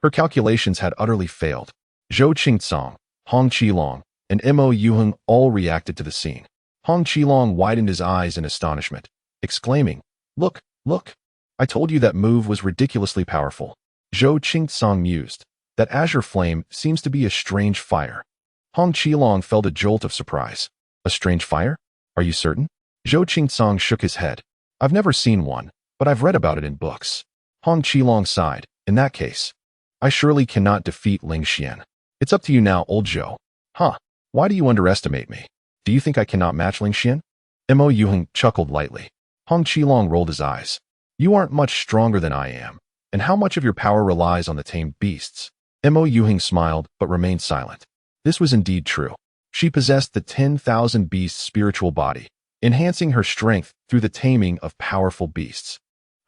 Her calculations had utterly failed. Zhou Qingcong, Hong Qilong, and Mo Yuheng all reacted to the scene. Hong Qilong widened his eyes in astonishment, exclaiming, "Look, look! I told you that move was ridiculously powerful." Zhou Qingcong mused, "That azure flame seems to be a strange fire." Hong Qilong felt a jolt of surprise. "A strange fire? Are you certain?" Zhou Qingcong shook his head. "I've never seen one, but I've read about it in books." Hong Qilong sighed. "In that case, I surely cannot defeat Ling Xian. It's up to you now, old Zhou." "Huh? Why do you underestimate me? Do you think I cannot match Ling Xian?" Mo Yuheng chuckled lightly. Hong Qilong rolled his eyes. "You aren't much stronger than I am, and how much of your power relies on the tamed beasts?" Mo Yuheng smiled but remained silent. This was indeed true. She possessed the 10,000 beasts spiritual body, enhancing her strength through the taming of powerful beasts.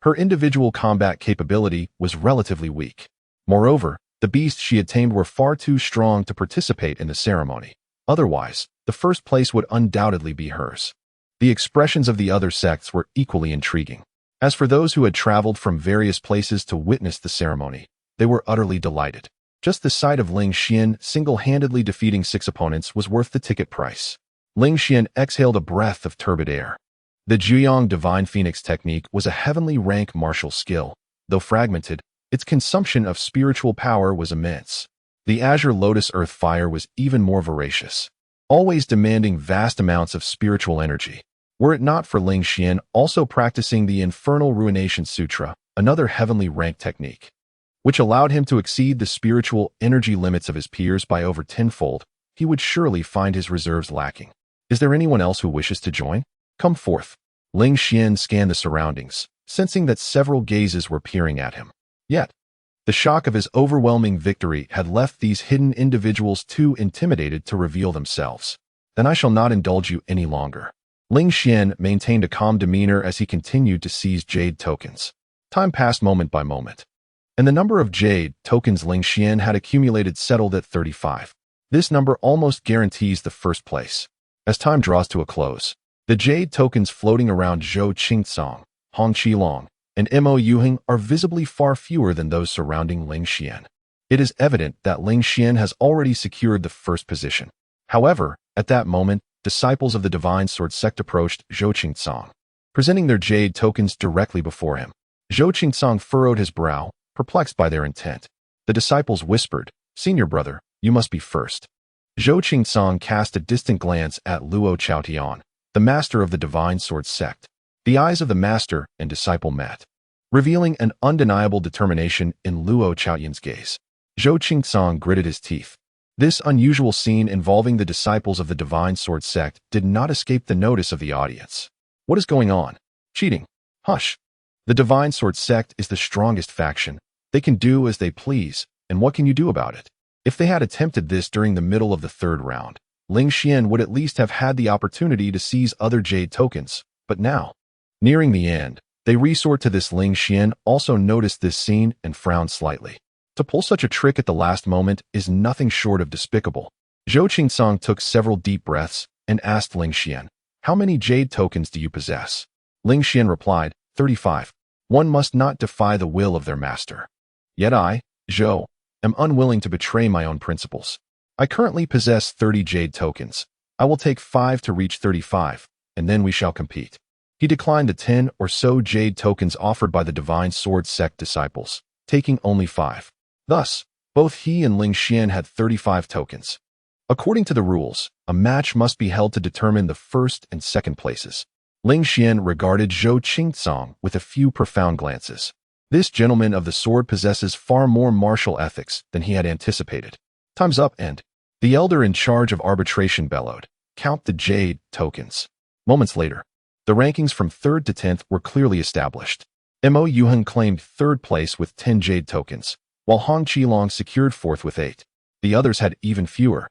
Her individual combat capability was relatively weak. Moreover, the beasts she had tamed were far too strong to participate in the ceremony. Otherwise, the first place would undoubtedly be hers. The expressions of the other sects were equally intriguing. As for those who had traveled from various places to witness the ceremony, they were utterly delighted. Just the sight of Ling Xian single-handedly defeating 6 opponents was worth the ticket price. Ling Xian exhaled a breath of turbid air. The Juyong Divine Phoenix technique was a heavenly rank martial skill. Though fragmented, its consumption of spiritual power was immense. The Azure Lotus Earth Fire was even more voracious, always demanding vast amounts of spiritual energy. Were it not for Ling Xian also practicing the Infernal Ruination Sutra, another heavenly rank technique, which allowed him to exceed the spiritual energy limits of his peers by over tenfold, he would surely find his reserves lacking. Is there anyone else who wishes to join? Come forth. Ling Xian scanned the surroundings, sensing that several gazes were peering at him. Yet, the shock of his overwhelming victory had left these hidden individuals too intimidated to reveal themselves. Then I shall not indulge you any longer. Ling Xian maintained a calm demeanor as he continued to seize jade tokens. Time passed moment by moment, and the number of jade tokens Ling Xian had accumulated settled at 35. This number almost guarantees the first place. As time draws to a close, the jade tokens floating around Zhou Qingcong, Hong Qilong, and Mo Yuheng are visibly far fewer than those surrounding Ling Xian. It is evident that Ling Xian has already secured the first position. However, at that moment, disciples of the Divine Sword sect approached Zhou Qingcong, presenting their jade tokens directly before him. Zhou Qingcong furrowed his brow, perplexed by their intent. The disciples whispered, "Senior brother, you must be first." Zhou Qingcong cast a distant glance at Luo Chaotian, the master of the Divine Sword sect. The eyes of the master and disciple met, revealing an undeniable determination in Luo Chaotian's gaze. Zhou Qingcong gritted his teeth. This unusual scene involving the disciples of the Divine Sword sect did not escape the notice of the audience. What is going on? Cheating. Hush. The Divine Sword sect is the strongest faction. They can do as they please, and what can you do about it? If they had attempted this during the middle of the third round, Ling Xian would at least have had the opportunity to seize other jade tokens, but now, nearing the end, they resort to this. Ling Xian also noticed this scene and frowned slightly. To pull such a trick at the last moment is nothing short of despicable. Zhou Qingsong took several deep breaths and asked Ling Xian, "How many jade tokens do you possess?" Ling Xian replied, 35. One must not defy the will of their master. Yet I, Zhou, am unwilling to betray my own principles. I currently possess 30 jade tokens. I will take 5 to reach 35, and then we shall compete. He declined the 10 or so jade tokens offered by the Divine Sword sect disciples, taking only 5. Thus, both he and Ling Xian had 35 tokens. According to the rules, a match must be held to determine the first and second places. Ling Xian regarded Zhou Qingsong with a few profound glances. This gentleman of the sword possesses far more martial ethics than he had anticipated. Time's up, and the elder in charge of arbitration bellowed, "Count the jade tokens." Moments later, the rankings from 3rd to 10th were clearly established. Mo Yuhan claimed 3rd place with 10 jade tokens, while Hong Qilong secured 4th with 8. The others had even fewer,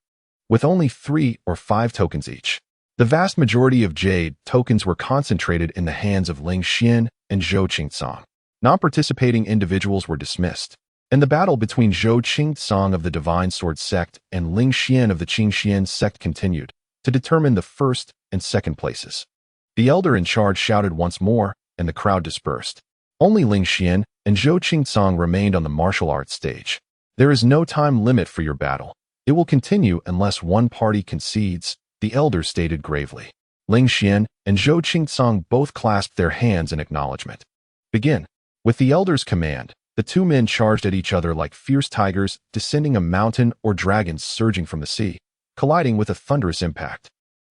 with only 3 or 5 tokens each. The vast majority of jade tokens were concentrated in the hands of Ling Xian and Zhou Qingsong. Non-participating individuals were dismissed, and the battle between Zhou Qingsong of the Divine Sword sect and Ling Xian of the Qingxian sect continued to determine the 1st and 2nd places. The elder in charge shouted once more, and the crowd dispersed. Only Ling Xian and Zhou Qingsong remained on the martial arts stage. There is no time limit for your battle. It will continue unless one party concedes, the elder stated gravely. Ling Xian and Zhou Qingsong both clasped their hands in acknowledgement. Begin. With the elder's command, the two men charged at each other like fierce tigers descending a mountain or dragons surging from the sea, colliding with a thunderous impact.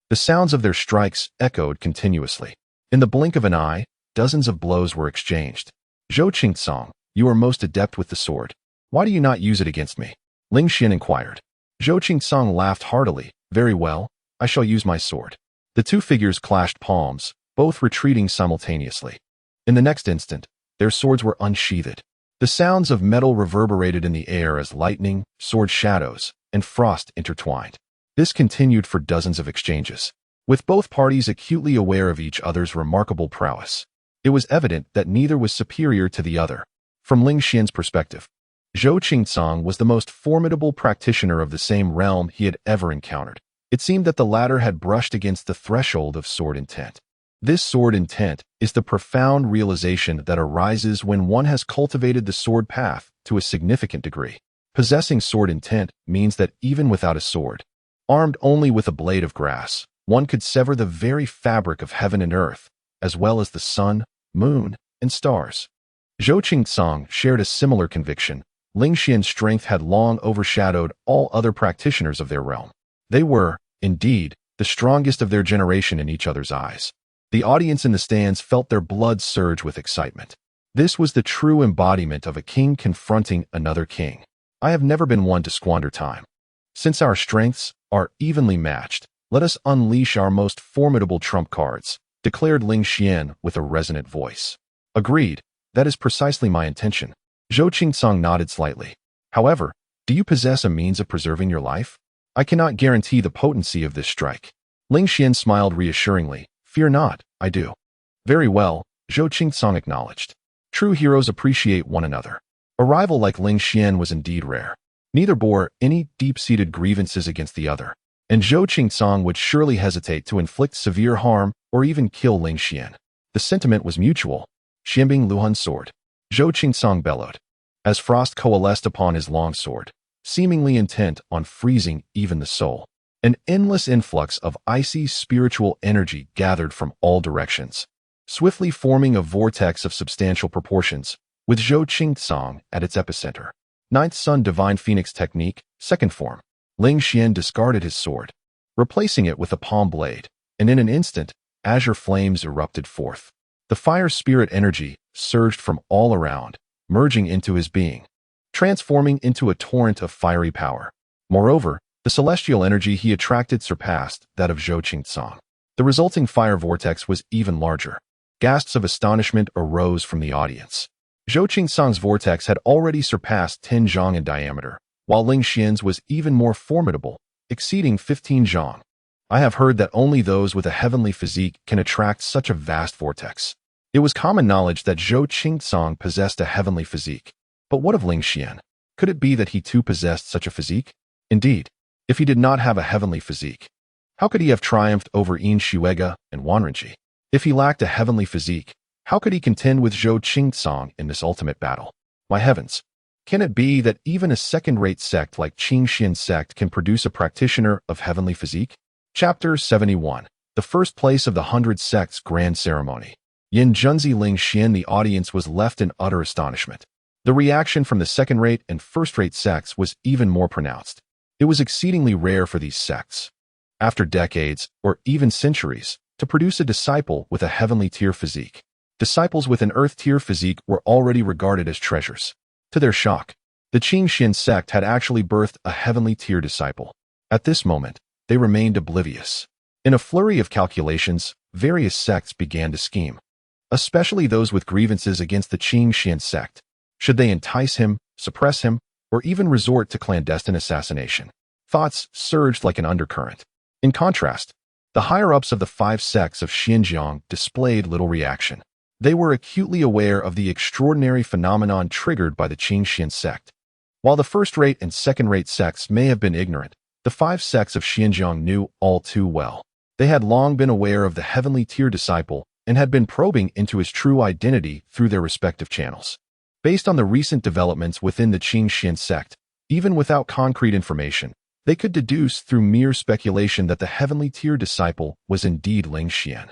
The sounds of their strikes echoed continuously. In the blink of an eye, dozens of blows were exchanged. Zhou Qingsong, you are most adept with the sword. Why do you not use it against me? Ling Xian inquired. Zhou Qingsong laughed heartily. Very well, I shall use my sword. The two figures clashed palms, both retreating simultaneously. In the next instant, their swords were unsheathed. The sounds of metal reverberated in the air as lightning, sword shadows, and frost intertwined. This continued for dozens of exchanges, with both parties acutely aware of each other's remarkable prowess. It was evident that neither was superior to the other. From Ling Xian's perspective, Zhou Qingsong was the most formidable practitioner of the same realm he had ever encountered. It seemed that the latter had brushed against the threshold of sword intent. This sword intent is the profound realization that arises when one has cultivated the sword path to a significant degree. Possessing sword intent means that even without a sword, armed only with a blade of grass, one could sever the very fabric of heaven and earth, as well as the sun, moon, and stars. Zhou Qingsong shared a similar conviction. Ling Xian's strength had long overshadowed all other practitioners of their realm. They were, indeed, the strongest of their generation in each other's eyes. The audience in the stands felt their blood surge with excitement. This was the true embodiment of a king confronting another king. I have never been one to squander time. Since our strengths are evenly matched, let us unleash our most formidable trump cards, declared Ling Xian with a resonant voice. Agreed, that is precisely my intention. Zhou Qingsong nodded slightly. However, do you possess a means of preserving your life? I cannot guarantee the potency of this strike. Ling Xian smiled reassuringly. Fear not, I do. Very well, Zhou Qingsong acknowledged. True heroes appreciate one another. A rival like Ling Xian was indeed rare. Neither bore any deep-seated grievances against the other, and Zhou Qingsong would surely hesitate to inflict severe harm or even kill Ling Xian. The sentiment was mutual. Xianbing Luhan's sword. Zhou Qingsong bellowed, as frost coalesced upon his long sword, seemingly intent on freezing even the soul. An endless influx of icy spiritual energy gathered from all directions, swiftly forming a vortex of substantial proportions, with Zhou Qingsong at its epicenter. Ninth Sun Divine Phoenix Technique, second form. Ling Xian discarded his sword, replacing it with a palm blade, and in an instant, azure flames erupted forth. The fire spirit energy surged from all around, merging into his being, transforming into a torrent of fiery power. Moreover, The celestial energy he attracted surpassed that of Zhou Qingcang. The resulting fire vortex was even larger. Gasps of astonishment arose from the audience. Zhou Qingcang's vortex had already surpassed 10 zhang in diameter, while Ling Xian's was even more formidable, exceeding 15 zhang. I have heard that only those with a heavenly physique can attract such a vast vortex. It was common knowledge that Zhou Qingcang possessed a heavenly physique. But what of Ling Xian? Could it be that he too possessed such a physique? Indeed, if he did not have a heavenly physique, how could he have triumphed over Yin Xuega and Wanrenji? If he lacked a heavenly physique, how could he contend with Zhou Qingcang in this ultimate battle? My heavens! Can it be that even a second-rate sect like Qingxian sect can produce a practitioner of heavenly physique? Chapter 71. The First Place of the 100 Sects Grand Ceremony. Yin Junzi Ling Xian. The audience was left in utter astonishment. The reaction from the second-rate and first-rate sects was even more pronounced. It was exceedingly rare for these sects, after decades, or even centuries, to produce a disciple with a heavenly tier physique. Disciples with an earth tier physique were already regarded as treasures. To their shock, the Qingxian sect had actually birthed a heavenly tier disciple. At this moment, they remained oblivious. In a flurry of calculations, various sects began to scheme, especially those with grievances against the Qingxian sect. Should they entice him, suppress him, or even resort to clandestine assassination? Thoughts surged like an undercurrent. In contrast, the higher-ups of the 5 sects of Xinjiang displayed little reaction. They were acutely aware of the extraordinary phenomenon triggered by the Qingxian sect. While the first-rate and second-rate sects may have been ignorant, the 5 sects of Xinjiang knew all too well. They had long been aware of the heavenly tier disciple and had been probing into his true identity through their respective channels. Based on the recent developments within the Qingxian sect, even without concrete information, they could deduce through mere speculation that the heavenly tier disciple was indeed Ling Xian.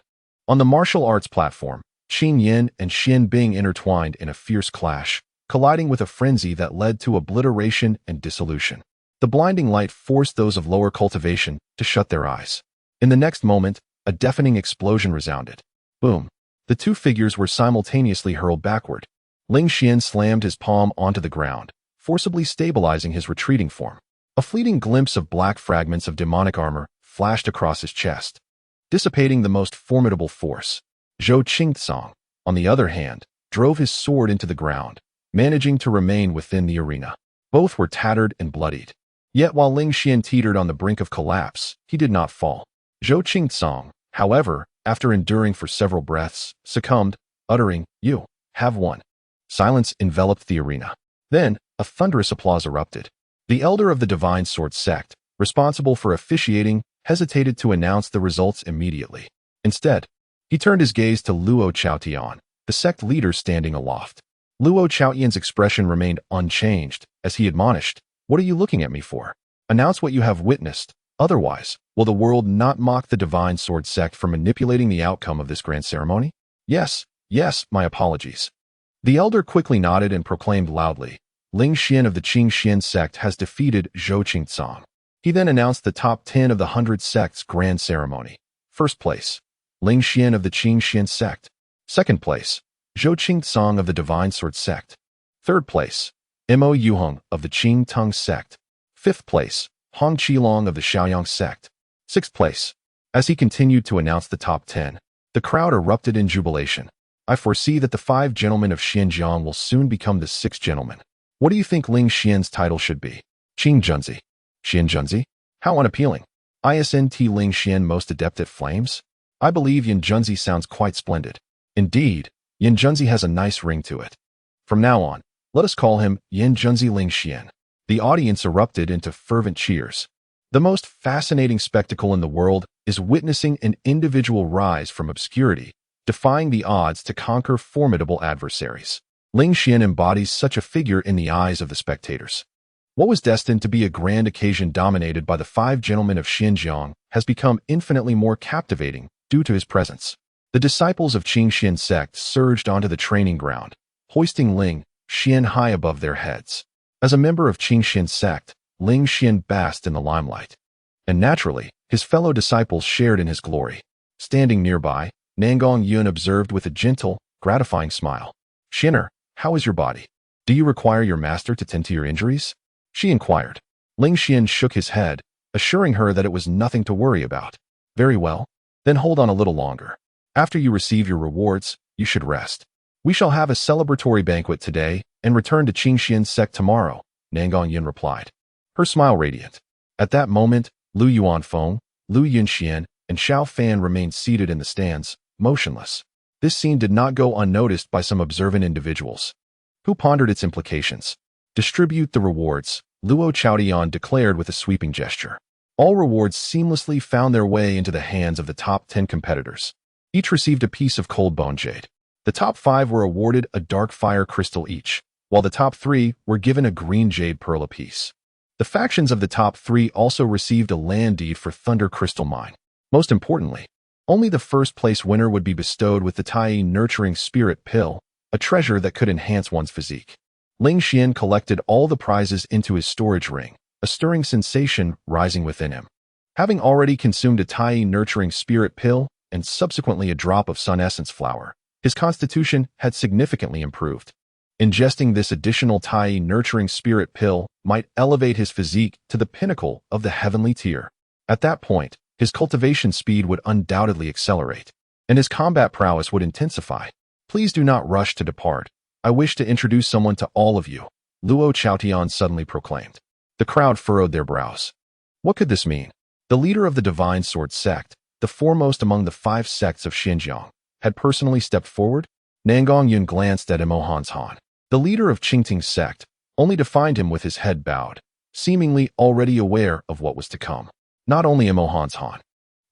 On the martial arts platform, Qin Yin and Xian Bing intertwined in a fierce clash, colliding with a frenzy that led to obliteration and dissolution. The blinding light forced those of lower cultivation to shut their eyes. In the next moment, a deafening explosion resounded. Boom! The two figures were simultaneously hurled backward. Ling Xian slammed his palm onto the ground, forcibly stabilizing his retreating form. A fleeting glimpse of black fragments of demonic armor flashed across his chest, dissipating the most formidable force. Zhou Qingcang, on the other hand, drove his sword into the ground, managing to remain within the arena. Both were tattered and bloodied. Yet while Ling Xian teetered on the brink of collapse, he did not fall. Zhou Qingcang, however, after enduring for several breaths, succumbed, uttering, "You have won." Silence enveloped the arena. Then, a thunderous applause erupted. The elder of the Divine Sword sect, responsible for officiating, hesitated to announce the results immediately. Instead, he turned his gaze to Luo Chaotian, the sect leader standing aloft. Luo Chaotian's expression remained unchanged, as he admonished, "What are you looking at me for? Announce what you have witnessed. Otherwise, will the world not mock the Divine Sword sect for manipulating the outcome of this grand ceremony?" Yes, my apologies." The elder quickly nodded and proclaimed loudly, "Ling Xian of the Qingxian sect has defeated Zhou Qingcang." He then announced the top 10 of the 100 sects grand ceremony. First place, Ling Xian of the Qingxian sect. Second place, Zhou Qingcang of the Divine Sword sect. Third place, Mo Yuheng of the Qing Tung sect. Fifth place, Hong Qilong of the Shaoyang sect. Sixth place. As he continued to announce the top 10, the crowd erupted in jubilation. "I foresee that the 5 gentlemen of Xinjiang will soon become the 6 gentlemen. What do you think Ling Xian's title should be? Qing Junzi? Xian Junzi? How unappealing. Isn't Ling Xian most adept at flames? I believe Yin Junzi sounds quite splendid. Indeed, Yin Junzi has a nice ring to it. From now on, let us call him Yin Junzi Ling Xian." The audience erupted into fervent cheers. The most fascinating spectacle in the world is witnessing an individual rise from obscurity, defying the odds to conquer formidable adversaries. Ling Xian embodies such a figure in the eyes of the spectators. What was destined to be a grand occasion dominated by the 5 gentlemen of Xinjiang has become infinitely more captivating due to his presence. The disciples of Qingxian sect surged onto the training ground, hoisting Ling Xian high above their heads. As a member of Qingxian sect, Ling Xian basked in the limelight. And naturally, his fellow disciples shared in his glory. Standing nearby, Nangong Yun observed with a gentle, gratifying smile, "Xin'er, how is your body? Do you require your master to tend to your injuries?" she inquired. Ling Xian shook his head, assuring her that it was nothing to worry about. Very well. Then hold on a little longer. After you receive your rewards, you should rest. We shall have a celebratory banquet today and return to Qingxian sect tomorrow, Nangang Yun replied, her smile radiant. At that moment, Lu Yuanfeng, Lu Yunxian, and Xiao Fan remained seated in the stands, motionless. This scene did not go unnoticed by some observant individuals, who pondered its implications. Distribute the rewards, Luo Chaotian declared with a sweeping gesture. All rewards seamlessly found their way into the hands of the top 10 competitors. Each received a piece of cold bone jade. The top 5 were awarded a dark fire crystal each, while the top 3 were given a green jade pearl apiece. The factions of the top 3 also received a land deed for Thunder Crystal Mine. Most importantly, only the first place winner would be bestowed with the Tai Nurturing Spirit Pill, a treasure that could enhance one's physique. Ling Xian collected all the prizes into his storage ring, a stirring sensation rising within him. Having already consumed a Tai Nurturing Spirit Pill and subsequently a drop of Sun Essence Flower, his constitution had significantly improved. Ingesting this additional Tai Nurturing Spirit Pill might elevate his physique to the pinnacle of the heavenly tier. At that point, his cultivation speed would undoubtedly accelerate, and his combat prowess would intensify. Please do not rush to depart. I wish to introduce someone to all of you, Luo Chaotian suddenly proclaimed. The crowd furrowed their brows. What could this mean? The leader of the Divine Sword sect, the foremost among the 5 sects of Xinjiang, had personally stepped forward? Nangang Yun glanced at Imo Han, the leader of Qingting sect, only to find him with his head bowed, seemingly already aware of what was to come. Not only Imo Han,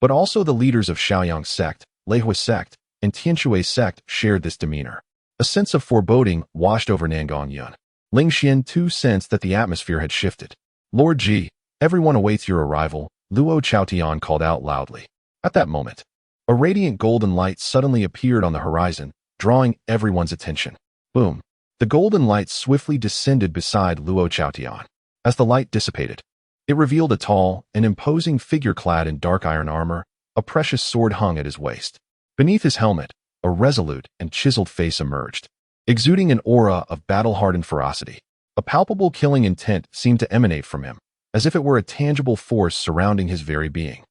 but also the leaders of Shaoyang sect, Leihua sect, and Tianshui sect shared this demeanor. A sense of foreboding washed over Nangang Yun. Ling Xian too sensed that the atmosphere had shifted. Lord Ji, everyone awaits your arrival, Luo Chaotian called out loudly. At that moment, a radiant golden light suddenly appeared on the horizon, drawing everyone's attention. Boom! The golden light swiftly descended beside Luo Chaotian. As the light dissipated, it revealed a tall and imposing figure clad in dark iron armor. A precious sword hung at his waist. Beneath his helmet, a resolute and chiseled face emerged, exuding an aura of battle-hardened ferocity. A palpable killing intent seemed to emanate from him, as if it were a tangible force surrounding his very being.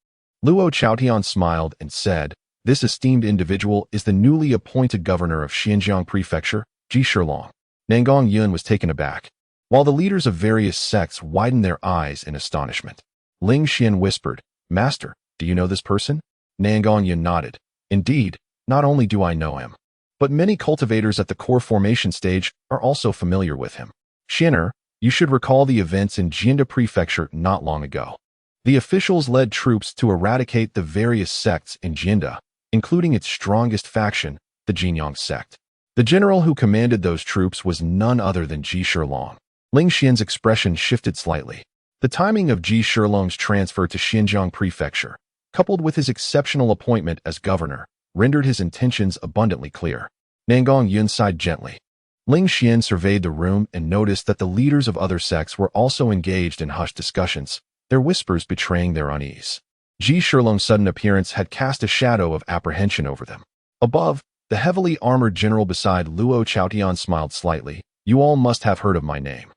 Luo Chaotian smiled and said, "This esteemed individual is the newly appointed governor of Xinjiang Prefecture, Ji Shilong." Nangang Yun was taken aback, while the leaders of various sects widened their eyes in astonishment. Ling Xian whispered, "Master, do you know this person?" Nangang Yun nodded. "Indeed, not only do I know him, but many cultivators at the core formation stage are also familiar with him. Xianer, you should recall the events in Jianda Prefecture not long ago. The officials led troops to eradicate the various sects in Jianda, including its strongest faction, the Jinyang sect. The general who commanded those troops was none other than Ji Shilong." Ling Xian's expression shifted slightly. The timing of Ji Shilong's transfer to Xinjiang Prefecture, coupled with his exceptional appointment as governor, rendered his intentions abundantly clear. Nangang Yun sighed gently. Ling Xian surveyed the room and noticed that the leaders of other sects were also engaged in hushed discussions, their whispers betraying their unease. Ji Shilong's sudden appearance had cast a shadow of apprehension over them. Above, the heavily armored general beside Luo Chaotian smiled slightly. "You all must have heard of my name,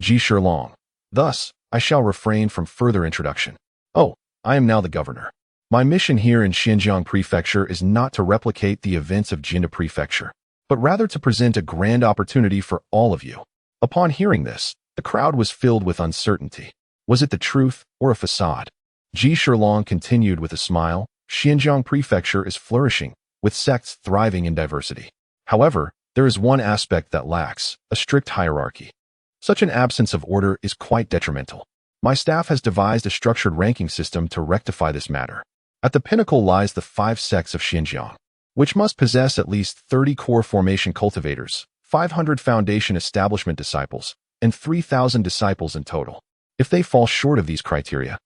Ji Shilong. Thus, I shall refrain from further introduction. Oh, I am now the governor. My mission here in Xinjiang Prefecture is not to replicate the events of Jianda Prefecture, but rather to present a grand opportunity for all of you." Upon hearing this, the crowd was filled with uncertainty. Was it the truth or a facade? Ji Shilong continued with a smile. "Xinjiang Prefecture is flourishing, with sects thriving in diversity. However, there is one aspect that lacks: a strict hierarchy. Such an absence of order is quite detrimental. My staff has devised a structured ranking system to rectify this matter. At the pinnacle lies the 5 sects of Xinjiang, which must possess at least 30 core formation cultivators, 500 foundation establishment disciples, and 3,000 disciples in total. If they fall short of these criteria,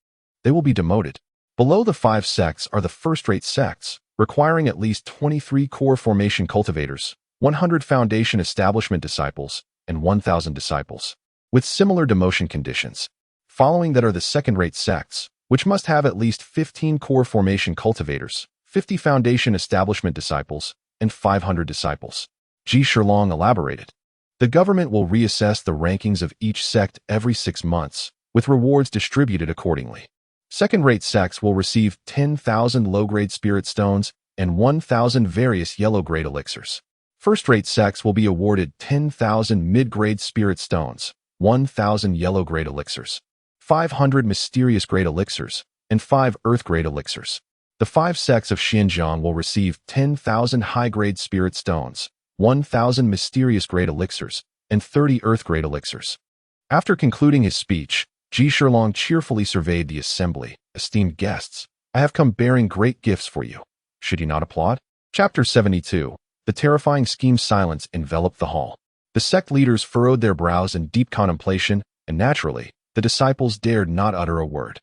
they will be demoted. Below the 5 sects are the first-rate sects, requiring at least 23 core formation cultivators, 100 foundation establishment disciples, and 1,000 disciples, with similar demotion conditions. Following that are the second-rate sects, which must have at least 15 core formation cultivators, 50 foundation establishment disciples, and 500 disciples. Ji Shilong elaborated. The government will reassess the rankings of each sect every 6 months, with rewards distributed accordingly. Second-rate sects will receive 10,000 low-grade spirit stones and 1,000 various yellow-grade elixirs. First-rate sects will be awarded 10,000 mid-grade spirit stones, 1,000 yellow-grade elixirs, 500 mysterious-grade elixirs, and 5 earth-grade elixirs. The 5 sects of Xinjiang will receive 10,000 high-grade spirit stones, 1,000 mysterious-grade elixirs, and 30 earth-grade elixirs. After concluding his speech, Ji Shilong cheerfully surveyed the assembly. Esteemed guests, I have come bearing great gifts for you. Should you not applaud? Chapter 72. The terrifying scheme. Silence enveloped the hall. The sect leaders furrowed their brows in deep contemplation, and naturally, the disciples dared not utter a word.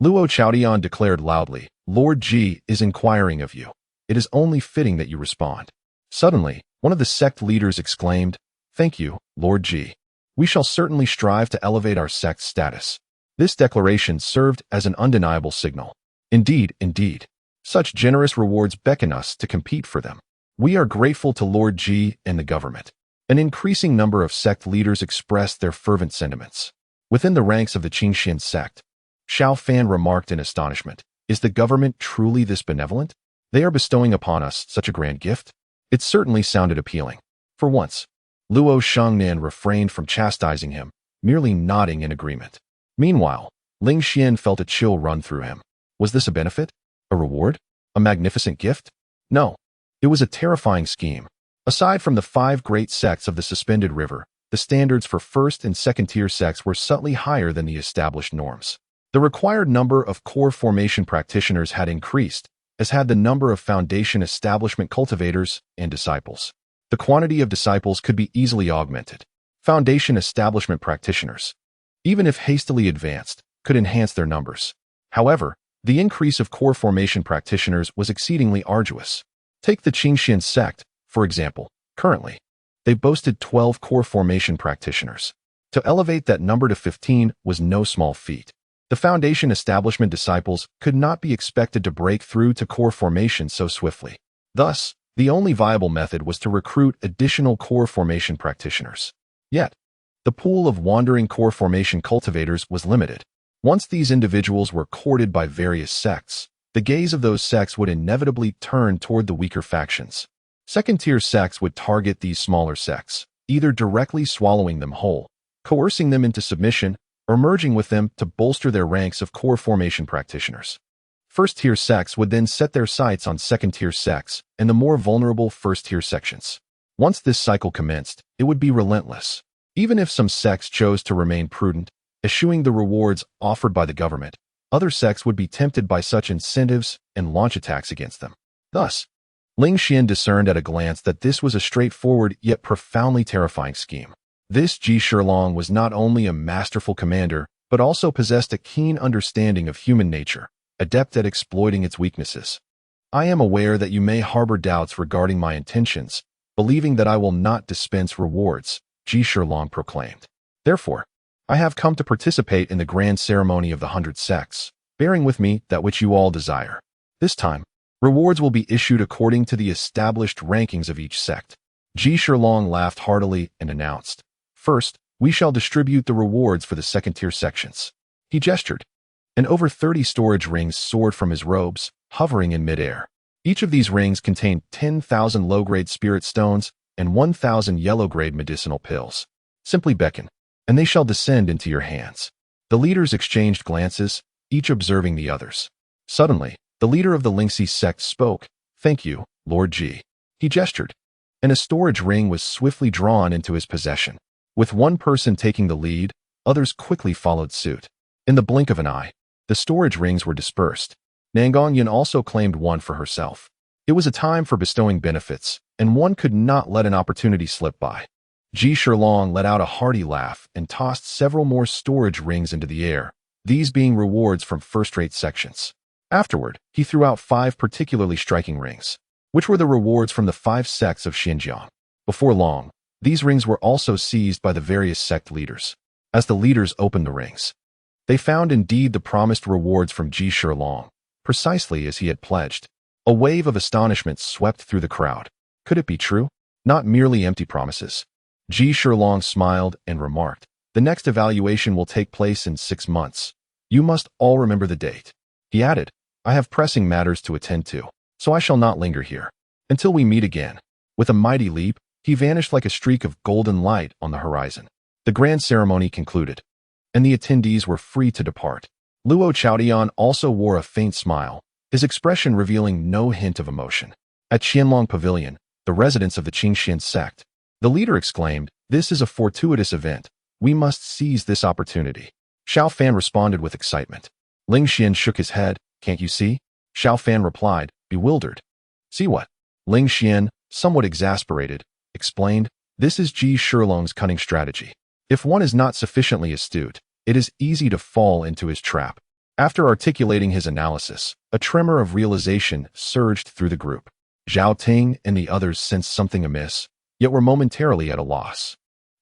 Luo Chaodian declared loudly, Lord Ji is inquiring of you. It is only fitting that you respond. Suddenly, one of the sect leaders exclaimed, Thank you, Lord Ji. We shall certainly strive to elevate our sect's status. This declaration served as an undeniable signal. Indeed, such generous rewards beckon us to compete for them. We are grateful to Lord Ji and the government. An increasing number of sect leaders expressed their fervent sentiments. Within the ranks of the Qingxian sect, Xiao Fan remarked in astonishment, Is the government truly this benevolent? They are bestowing upon us such a grand gift? It certainly sounded appealing. For once, Luo Shengnan refrained from chastising him, merely nodding in agreement. Meanwhile, Ling Xian felt a chill run through him. Was this a benefit? A reward? A magnificent gift? No. It was a terrifying scheme. Aside from the 5 great sects of the suspended river, the standards for first and second-tier sects were subtly higher than the established norms. The required number of core formation practitioners had increased, as had the number of foundation establishment cultivators and disciples. The quantity of disciples could be easily augmented. Foundation establishment practitioners, even if hastily advanced, could enhance their numbers. However, the increase of core formation practitioners was exceedingly arduous. Take the Qingxian sect, for example. Currently, they boasted 12 core formation practitioners. To elevate that number to 15 was no small feat. The foundation establishment disciples could not be expected to break through to core formation so swiftly. Thus, the only viable method was to recruit additional core formation practitioners. Yet, the pool of wandering core formation cultivators was limited. Once these individuals were courted by various sects, the gaze of those sects would inevitably turn toward the weaker factions. Second-tier sects would target these smaller sects, either directly swallowing them whole, coercing them into submission, or merging with them to bolster their ranks of core formation practitioners. First-tier sects would then set their sights on second-tier sects and the more vulnerable first-tier sections. Once this cycle commenced, it would be relentless. Even if some sects chose to remain prudent, eschewing the rewards offered by the government, other sects would be tempted by such incentives and launch attacks against them. Thus, Ling Xian discerned at a glance that this was a straightforward yet profoundly terrifying scheme. This Ji Shilong was not only a masterful commander, but also possessed a keen understanding of human nature, adept at exploiting its weaknesses. I am aware that you may harbor doubts regarding my intentions, believing that I will not dispense rewards, Ji Shilong proclaimed. Therefore, I have come to participate in the grand ceremony of the 100 sects, bearing with me that which you all desire. This time, rewards will be issued according to the established rankings of each sect. Ji Shilong laughed heartily and announced, First, we shall distribute the rewards for the second-tier sections. He gestured, and over 30 storage rings soared from his robes, hovering in midair. Each of these rings contained 10,000 low-grade spirit stones and 1,000 yellow-grade medicinal pills. Simply beckon, and they shall descend into your hands. The leaders exchanged glances, each observing the others. Suddenly, the leader of the Lingxi sect spoke, Thank you, Lord Ji. He gestured, and a storage ring was swiftly drawn into his possession. With one person taking the lead, others quickly followed suit. In the blink of an eye, the storage rings were dispersed. Nangongyan also claimed one for herself. It was a time for bestowing benefits, and one could not let an opportunity slip by. Ji Shilong let out a hearty laugh and tossed several more storage rings into the air, these being rewards from first-rate sections. Afterward, he threw out 5 particularly striking rings, which were the rewards from the 5 sects of Xinjiang. Before long, these rings were also seized by the various sect leaders. As the leaders opened the rings, they found indeed the promised rewards from Ji Shilong, precisely as he had pledged. A wave of astonishment swept through the crowd. Could it be true? Not merely empty promises. Ji Shilong smiled and remarked, The next evaluation will take place in 6 months. You must all remember the date. He added, I have pressing matters to attend to, so I shall not linger here. Until we meet again. With a mighty leap, he vanished like a streak of golden light on the horizon. The grand ceremony concluded, and the attendees were free to depart. Luo Chaodian also wore a faint smile, his expression revealing no hint of emotion. At Qianlong Pavilion, the residence of the Qingxian sect, the leader exclaimed, This is a fortuitous event. We must seize this opportunity. Xiao Fan responded with excitement. Ling Xian shook his head. Can't you see? Xiao Fan replied, bewildered. See what? Ling Xian, somewhat exasperated, explained, This is Ji Shilong's cunning strategy. If one is not sufficiently astute, it is easy to fall into his trap. After articulating his analysis, a tremor of realization surged through the group. Zhao Ting and the others sensed something amiss, yet were momentarily at a loss.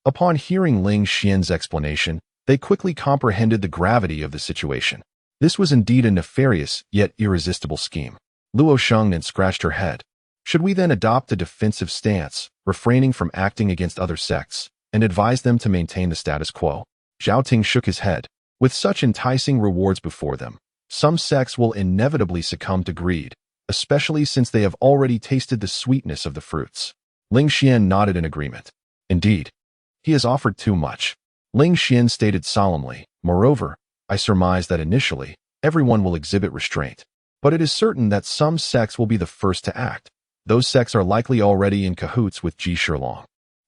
Upon hearing Ling Xian's explanation, they quickly comprehended the gravity of the situation. This was indeed a nefarious yet irresistible scheme. Luo Shengnan scratched her head. Should we then adopt a defensive stance, refraining from acting against other sects, and advise them to maintain the status quo? Zhao Ting shook his head. With such enticing rewards before them, some sects will inevitably succumb to greed, especially since they have already tasted the sweetness of the fruits. Ling Xian nodded in agreement. Indeed, he has offered too much. Ling Xian stated solemnly, Moreover, I surmise that initially, everyone will exhibit restraint. But it is certain that some sects will be the first to act. Those sects are likely already in cahoots with Ji Shilong.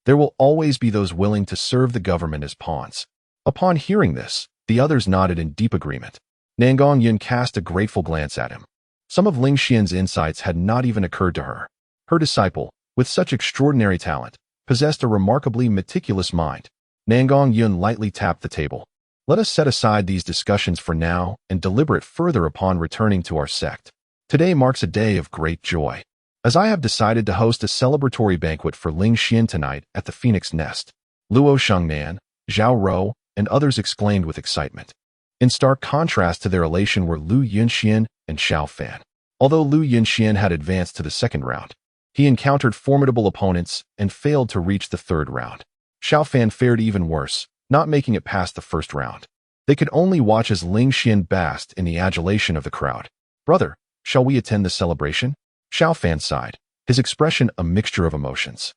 There will always be those willing to serve the government as pawns. Upon hearing this, the others nodded in deep agreement. Nangong Yun cast a grateful glance at him. Some of Ling Xian's insights had not even occurred to her. Her disciple, with such extraordinary talent, possessed a remarkably meticulous mind. Nangong Yun lightly tapped the table. Let us set aside these discussions for now and deliberate further upon returning to our sect. Today marks a day of great joy, as I have decided to host a celebratory banquet for Ling Xian tonight at the Phoenix Nest. Luo Shengnan, Zhao Rou, and others exclaimed with excitement. In stark contrast to their elation were Lu Yunxian and Xiao Fan. Although Lu Yunxian had advanced to the second round, he encountered formidable opponents and failed to reach the third round. Xiao Fan fared even worse, not making it past the first round. They could only watch as Ling Xian basked in the adulation of the crowd. Brother, shall we attend the celebration? Xiao Fan sighed, his expression a mixture of emotions.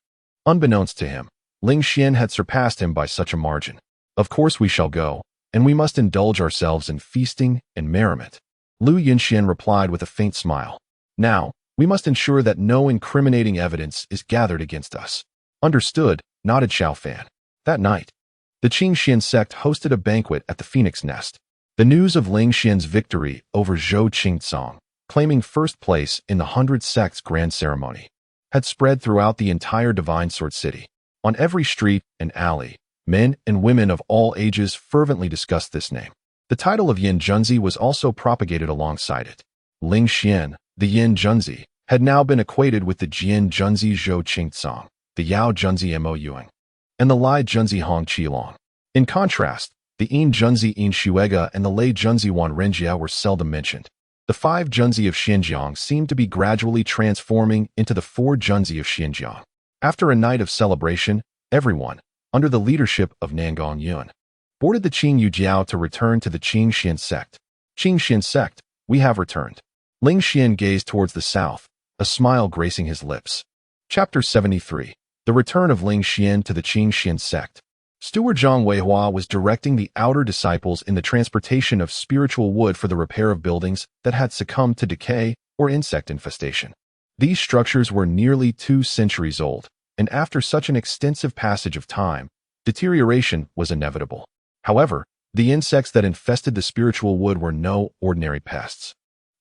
Unbeknownst to him, Ling Xian had surpassed him by such a margin. Of course we shall go, and we must indulge ourselves in feasting and merriment. Lu Yunxian replied with a faint smile. Now, we must ensure that no incriminating evidence is gathered against us. Understood, nodded Xiao Fan. That night, the Qingxian sect hosted a banquet at the Phoenix Nest. The news of Ling Xian's victory over Zhou Qingcong, claiming first place in the 100 Sects Grand Ceremony, had spread throughout the entire Divine Sword City. On every street and alley, men and women of all ages fervently discussed this name. The title of Yin Junzi was also propagated alongside it. Ling Xian, the Yin Junzi, had now been equated with the Jian Junzi Zhou Qingcong, the Yao Junzi Mo Yuang, and the Lai Junzi Hong Qilong. In contrast, the Yin Junzi Yin Shuega and the Lei Junzi Wan Renjia were seldom mentioned. The 5 Junzi of Xinjiang seemed to be gradually transforming into the 4 Junzi of Xinjiang. After a night of celebration, everyone, under the leadership of Nangong Yun, boarded the Qing Yujiao to return to the Qingxian sect. Qingxian sect, we have returned. Ling Xian gazed towards the south, a smile gracing his lips. Chapter 73. The Return of Ling Xian to the Qingxian sect. Steward Zhang Weihua was directing the outer disciples in the transportation of spiritual wood for the repair of buildings that had succumbed to decay or insect infestation. These structures were nearly 2 centuries old, and after such an extensive passage of time, deterioration was inevitable. However, the insects that infested the spiritual wood were no ordinary pests.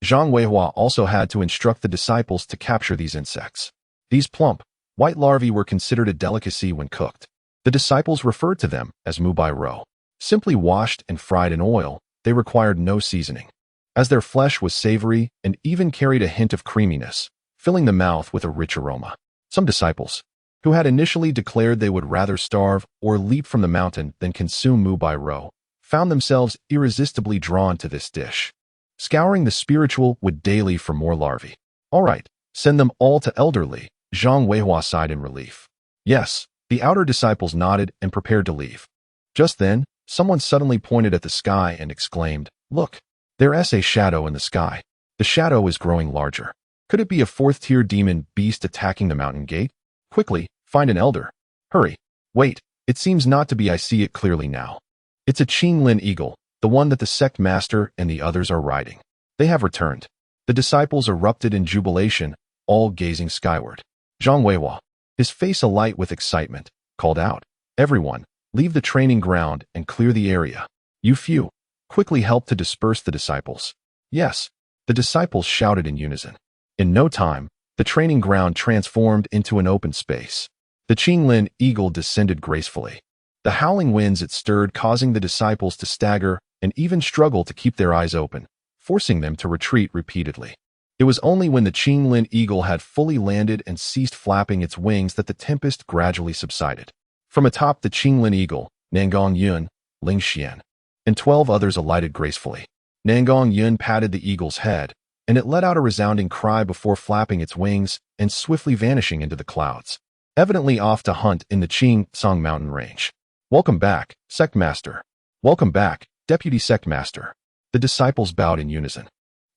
Zhang Weihua also had to instruct the disciples to capture these insects. These plump, white larvae were considered a delicacy when cooked. The disciples referred to them as mubai ro. Simply washed and fried in oil, they required no seasoning, as their flesh was savory and even carried a hint of creaminess, filling the mouth with a rich aroma. Some disciples, who had initially declared they would rather starve or leap from the mountain than consume mubai ro, found themselves irresistibly drawn to this dish, scouring the spiritual wood daily for more larvae. All right, send them all to elderly, Zhang Weihua sighed in relief. Yes, the outer disciples nodded and prepared to leave. Just then, someone suddenly pointed at the sky and exclaimed, Look, there is a shadow in the sky. The shadow is growing larger. Could it be a fourth-tier demon beast attacking the mountain gate? Quickly, find an elder. Hurry. Wait, it seems not to be. I see it clearly now. It's a Qinglin eagle, the one that the sect master and the others are riding. They have returned. The disciples erupted in jubilation, all gazing skyward. Zhang Weihua, his face alight with excitement, called out, "Everyone, leave the training ground and clear the area." You few, quickly helped to disperse the disciples. Yes, the disciples shouted in unison. In no time, the training ground transformed into an open space. The Qinglin eagle descended gracefully. The howling winds it stirred causing the disciples to stagger and even struggle to keep their eyes open, forcing them to retreat repeatedly. It was only when the Qinglin eagle had fully landed and ceased flapping its wings that the tempest gradually subsided. From atop the Qinglin eagle, Nangong Yun, Ling Xian, and 12 others alighted gracefully. Nangong Yun patted the eagle's head, and it let out a resounding cry before flapping its wings and swiftly vanishing into the clouds, evidently off to hunt in the Qing-Song mountain range. Welcome back, Sect Master. Welcome back, Deputy Sect Master. The disciples bowed in unison.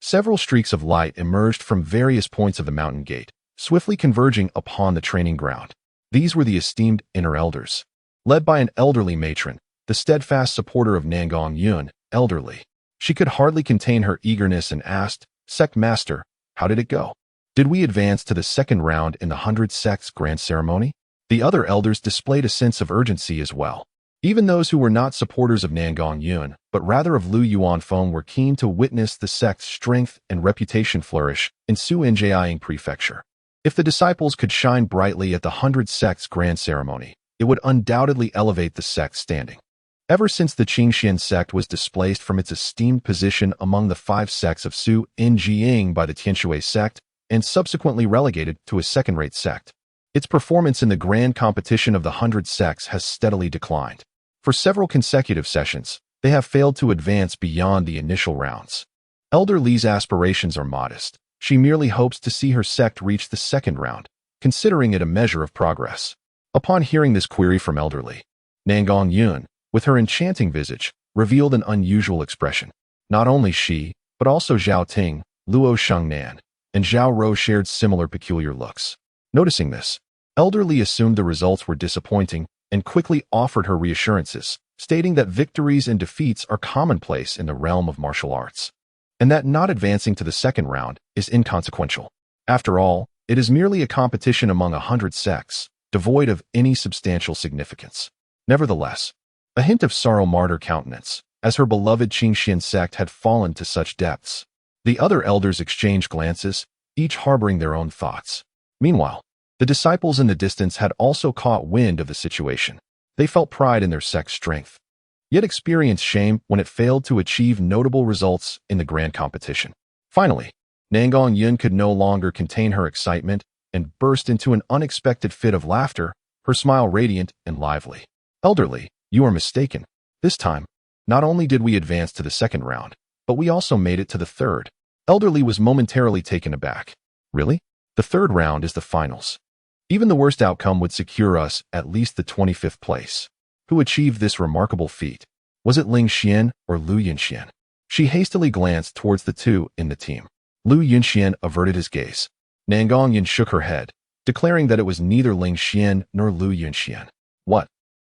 Several streaks of light emerged from various points of the mountain gate, swiftly converging upon the training ground. These were the esteemed inner elders. Led by an elderly matron, the steadfast supporter of Nangong Yun, elderly. She could hardly contain her eagerness and asked, "Sect Master, how did it go? Did we advance to the second round in the 100 Sects Grand Ceremony?" The other elders displayed a sense of urgency as well. Even those who were not supporters of Nangong Yun, but rather of Lu Yuanfeng, were keen to witness the sect's strength and reputation flourish in Suinjiang Prefecture. If the disciples could shine brightly at the 100 Sects Grand Ceremony, it would undoubtedly elevate the sect's standing. Ever since the Qingxian sect was displaced from its esteemed position among the 5 sects of Suinjiang by the Tianshui sect and subsequently relegated to a second-rate sect, its performance in the grand competition of the 100 sects has steadily declined. For several consecutive sessions, they have failed to advance beyond the initial rounds. Elder Li's aspirations are modest. She merely hopes to see her sect reach the second round, considering it a measure of progress. Upon hearing this query from Elder Li, Nangong Yun, with her enchanting visage, revealed an unusual expression. Not only she, but also Zhao Ting, Luo Shengnan, and Zhao Rou shared similar peculiar looks. Noticing this, Elder Li assumed the results were disappointing and quickly offered her reassurances, stating that victories and defeats are commonplace in the realm of martial arts, and that not advancing to the second round is inconsequential. After all, it is merely a competition among 100 sects, devoid of any substantial significance. Nevertheless, a hint of sorrow marred her countenance, as her beloved Qingxian sect had fallen to such depths. The other elders exchanged glances, each harboring their own thoughts. Meanwhile, the disciples in the distance had also caught wind of the situation. They felt pride in their sect's strength, yet experienced shame when it failed to achieve notable results in the grand competition. Finally, Nangong Yun could no longer contain her excitement and burst into an unexpected fit of laughter, her smile radiant and lively. "Elderly, you are mistaken. This time, not only did we advance to the second round, but we also made it to the third." Elderly was momentarily taken aback. "Really? The third round is the finals. Even the worst outcome would secure us at least the 25th place. Who achieved this remarkable feat? Was it Ling Xian or Lu Yunxian?" She hastily glanced towards the two in the team. Lu Yunxian averted his gaze. Nangong Yun shook her head, declaring that it was neither Ling Xian nor Lu Yunxian. "What?"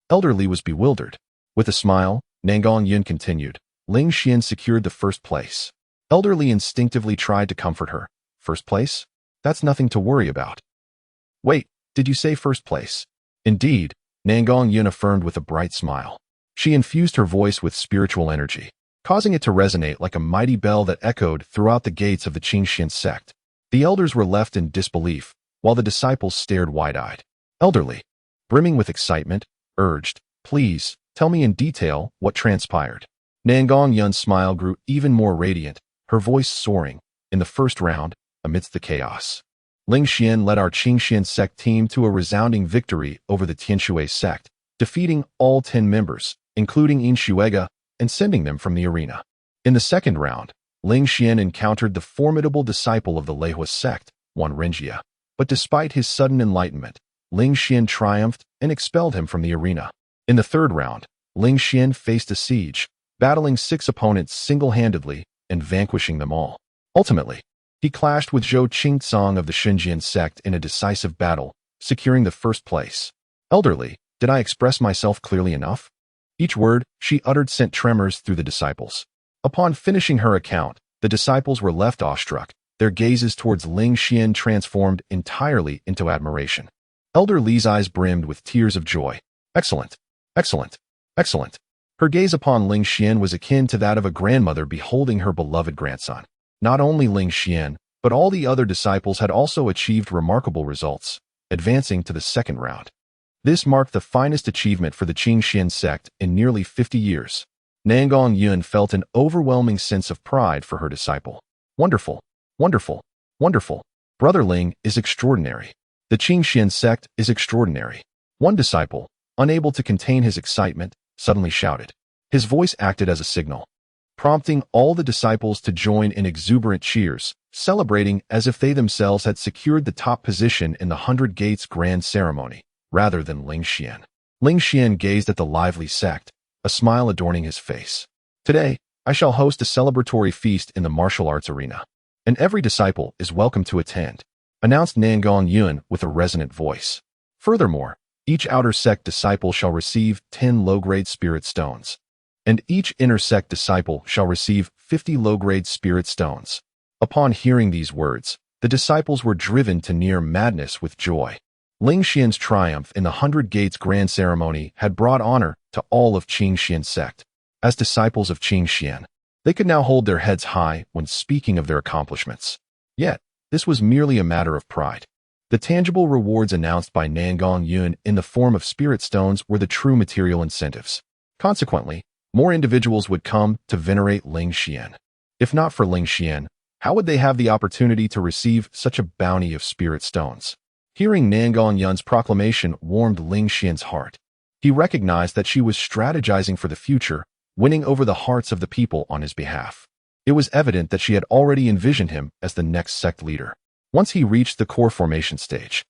Elder Li was bewildered. With a smile, Nangong Yun continued, "Ling Xian secured the first place." Elder Li instinctively tried to comfort her. "First place? That's nothing to worry about." "Wait, did you say first place?" "Indeed," Nangong Yun affirmed with a bright smile. She infused her voice with spiritual energy, causing it to resonate like a mighty bell that echoed throughout the gates of the Qingxian sect. The elders were left in disbelief, while the disciples stared wide-eyed. Elder Li, brimming with excitement, urged, "Please, tell me in detail what transpired." Nangong Yun's smile grew even more radiant, her voice soaring. "In the first round, amidst the chaos, Ling Xian led our Qingxian sect team to a resounding victory over the Tianshui sect, defeating all 10 members, including Yin Shuega, and sending them from the arena. In the second round, Ling Xian encountered the formidable disciple of the Leihua sect, Wan Renjia, but despite his sudden enlightenment, Ling Xian triumphed and expelled him from the arena. In the third round, Ling Xian faced a siege, battling 6 opponents single-handedly and vanquishing them all. Ultimately, he clashed with Zhou Qingcang of the Xinjiang sect in a decisive battle, securing the first place. Elderly, did I express myself clearly enough? Each word she uttered sent tremors through the disciples. Upon finishing her account, the disciples were left awestruck, their gazes towards Ling Xian transformed entirely into admiration. Elder Li's eyes brimmed with tears of joy. Excellent, excellent, excellent. Her gaze upon Ling Xian was akin to that of a grandmother beholding her beloved grandson. Not only Ling Xian, but all the other disciples had also achieved remarkable results, advancing to the second round. This marked the finest achievement for the Qingxian sect in nearly 50 years. Nangong Yun felt an overwhelming sense of pride for her disciple. Wonderful, wonderful, wonderful. Brother Ling is extraordinary. The Qingxian sect is extraordinary. One disciple, unable to contain his excitement, suddenly shouted. His voice acted as a signal, prompting all the disciples to join in exuberant cheers, celebrating as if they themselves had secured the top position in the 100 Gates Grand Ceremony, rather than Ling Xian. Ling Xian gazed at the lively sect, a smile adorning his face. Today, I shall host a celebratory feast in the martial arts arena, and every disciple is welcome to attend, announced Nangong Yun with a resonant voice. Furthermore, each outer sect disciple shall receive 10 low-grade spirit stones, and each inner sect disciple shall receive 50 low-grade spirit stones. Upon hearing these words, the disciples were driven to near madness with joy. Ling Xian's triumph in the 100 Gates Grand Ceremony had brought honor to all of Qingxian sect. As disciples of Qingxian, they could now hold their heads high when speaking of their accomplishments. Yet, this was merely a matter of pride. The tangible rewards announced by Nangong Yun in the form of spirit stones were the true material incentives. Consequently, more individuals would come to venerate Ling Xian. If not for Ling Xian, how would they have the opportunity to receive such a bounty of spirit stones? Hearing Nangong Yun's proclamation warmed Ling Xian's heart. He recognized that she was strategizing for the future, winning over the hearts of the people on his behalf. It was evident that she had already envisioned him as the next sect leader. Once he reached the core formation stage,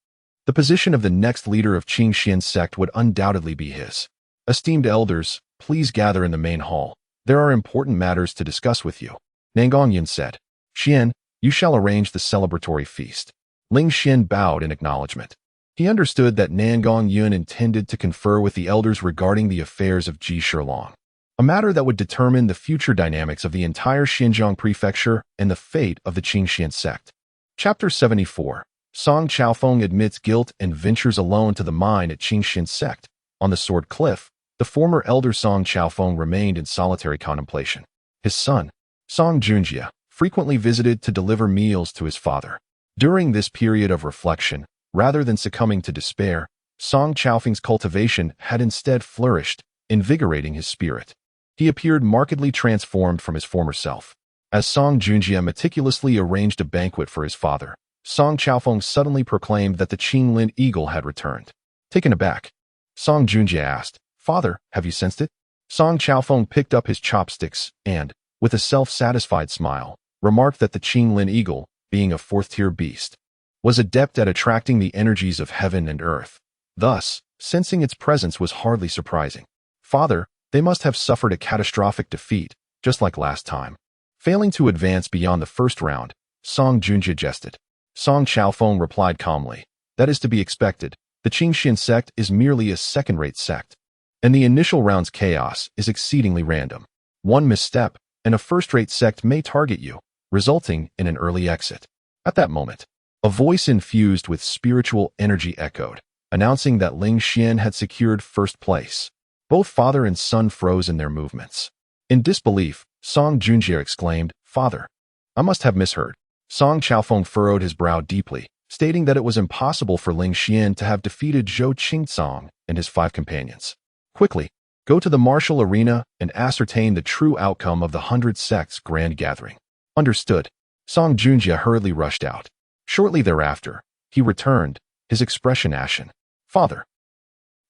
the position of the next leader of Qingxian sect would undoubtedly be his. Esteemed elders, please gather in the main hall. There are important matters to discuss with you, Nangong Yun said. Xian, you shall arrange the celebratory feast. Ling Xian bowed in acknowledgement. He understood that Nangong Yun intended to confer with the elders regarding the affairs of Ji Shilong, a matter that would determine the future dynamics of the entire Xinjiang prefecture and the fate of the Qingxian sect. Chapter 74. Song Chaofeng admits guilt and ventures alone to the mine at Qingxian sect. On the Sword Cliff, the former elder Song Chaofeng remained in solitary contemplation. His son, Song Junjie, frequently visited to deliver meals to his father. During this period of reflection, rather than succumbing to despair, Song Chaofeng's cultivation had instead flourished, invigorating his spirit. He appeared markedly transformed from his former self. As Song Junjie meticulously arranged a banquet for his father, Song Chaofeng suddenly proclaimed that the Qinglin eagle had returned. Taken aback, Song Junjie asked, "Father, have you sensed it?" Song Chaofeng picked up his chopsticks and, with a self-satisfied smile, remarked that the Qinglin eagle, being a fourth-tier beast, was adept at attracting the energies of heaven and earth. Thus, sensing its presence was hardly surprising. "Father, they must have suffered a catastrophic defeat, just like last time." Failing to advance beyond the first round, Song Junjie jested. Song Chaofeng replied calmly, "That is to be expected. The Qingxian sect is merely a second-rate sect, and the initial round's chaos is exceedingly random. One misstep, and a first-rate sect may target you, resulting in an early exit." At that moment, a voice infused with spiritual energy echoed, announcing that Ling Xian had secured first place. Both father and son froze in their movements. In disbelief, Song Junjie exclaimed, "Father, I must have misheard." Song Chaofeng furrowed his brow deeply, stating that it was impossible for Ling Xian to have defeated Zhou Qingcang and his 5 companions. "Quickly, go to the martial arena and ascertain the true outcome of the 100 sects grand gathering." Understood. Song Junjie hurriedly rushed out. Shortly thereafter, he returned, his expression ashen. "Father,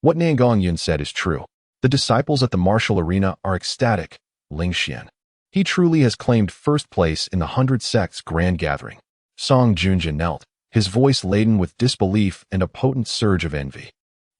what Nangong Yun said is true. The disciples at the martial arena are ecstatic. Ling Xian, he truly has claimed first place in the 100 sects grand gathering." Song Junjie knelt, his voice laden with disbelief and a potent surge of envy.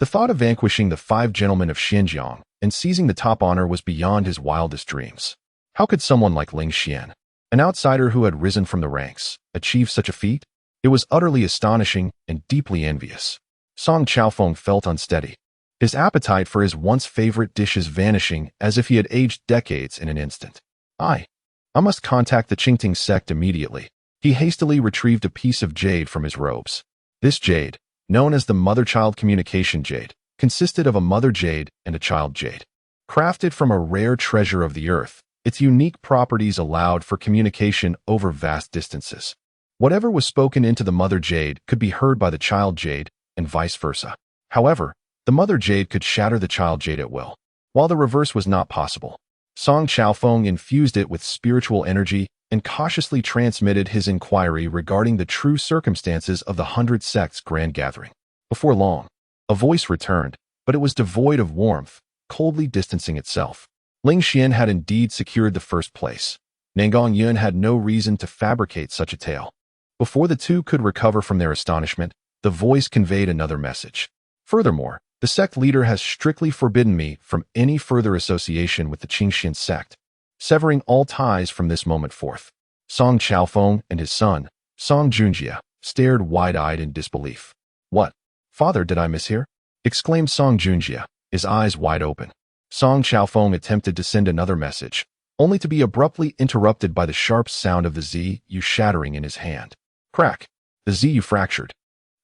The thought of vanquishing the 5 gentlemen of Xinjiang, and seizing the top honor was beyond his wildest dreams. How could someone like Ling Xian, an outsider who had risen from the ranks, achieve such a feat? It was utterly astonishing and deeply envious. Song Chaofeng felt unsteady, his appetite for his once favorite dishes vanishing as if he had aged decades in an instant. I must contact the Qingting sect immediately. He hastily retrieved a piece of jade from his robes. This jade, known as the mother-child communication jade, consisted of a mother jade and a child jade. Crafted from a rare treasure of the earth, its unique properties allowed for communication over vast distances. Whatever was spoken into the mother jade could be heard by the child jade, and vice versa. However, the mother jade could shatter the child jade at will, while the reverse was not possible. Song Chaofeng infused it with spiritual energy and cautiously transmitted his inquiry regarding the true circumstances of the 100 Sects grand gathering. Before long, a voice returned, but it was devoid of warmth, coldly distancing itself. Ling Xian had indeed secured the first place. Nangong Yun had no reason to fabricate such a tale. Before the two could recover from their astonishment, the voice conveyed another message. Furthermore, the sect leader has strictly forbidden me from any further association with the Qingxian sect, severing all ties from this moment forth. Song Chaofeng and his son, Song Junjie, stared wide-eyed in disbelief. What, father, did I mishear? Exclaimed Song Junjie, his eyes wide open. Song Chaofeng attempted to send another message, only to be abruptly interrupted by the sharp sound of the ZU shattering in his hand. Crack! The ZU fractured.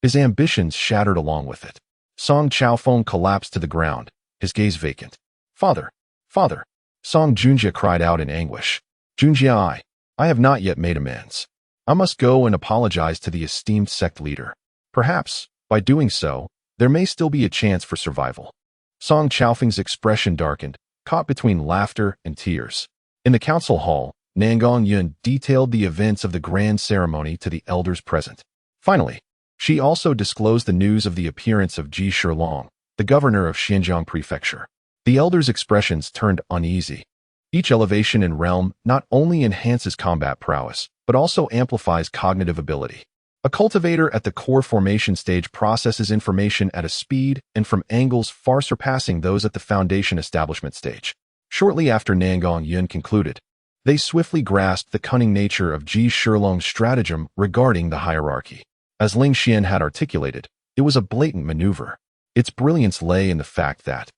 His ambitions shattered along with it. Song Chaofeng collapsed to the ground, his gaze vacant. Father! Father! Song Junjie cried out in anguish. Junjie, I have not yet made amends. I must go and apologize to the esteemed sect leader. Perhaps, by doing so, there may still be a chance for survival. Song Chaofeng's expression darkened, caught between laughter and tears. In the council hall, Nangong Yun detailed the events of the grand ceremony to the elders present. Finally, she also disclosed the news of the appearance of Ji Shilong, the governor of Xinjiang Prefecture. The elders' expressions turned uneasy. Each elevation in realm not only enhances combat prowess, but also amplifies cognitive ability. A cultivator at the core formation stage processes information at a speed and from angles far surpassing those at the foundation establishment stage. Shortly after Nangong Yun concluded, they swiftly grasped the cunning nature of Ji Shilong's stratagem regarding the hierarchy. As Ling Xian had articulated, it was a blatant maneuver. Its brilliance lay in the fact that,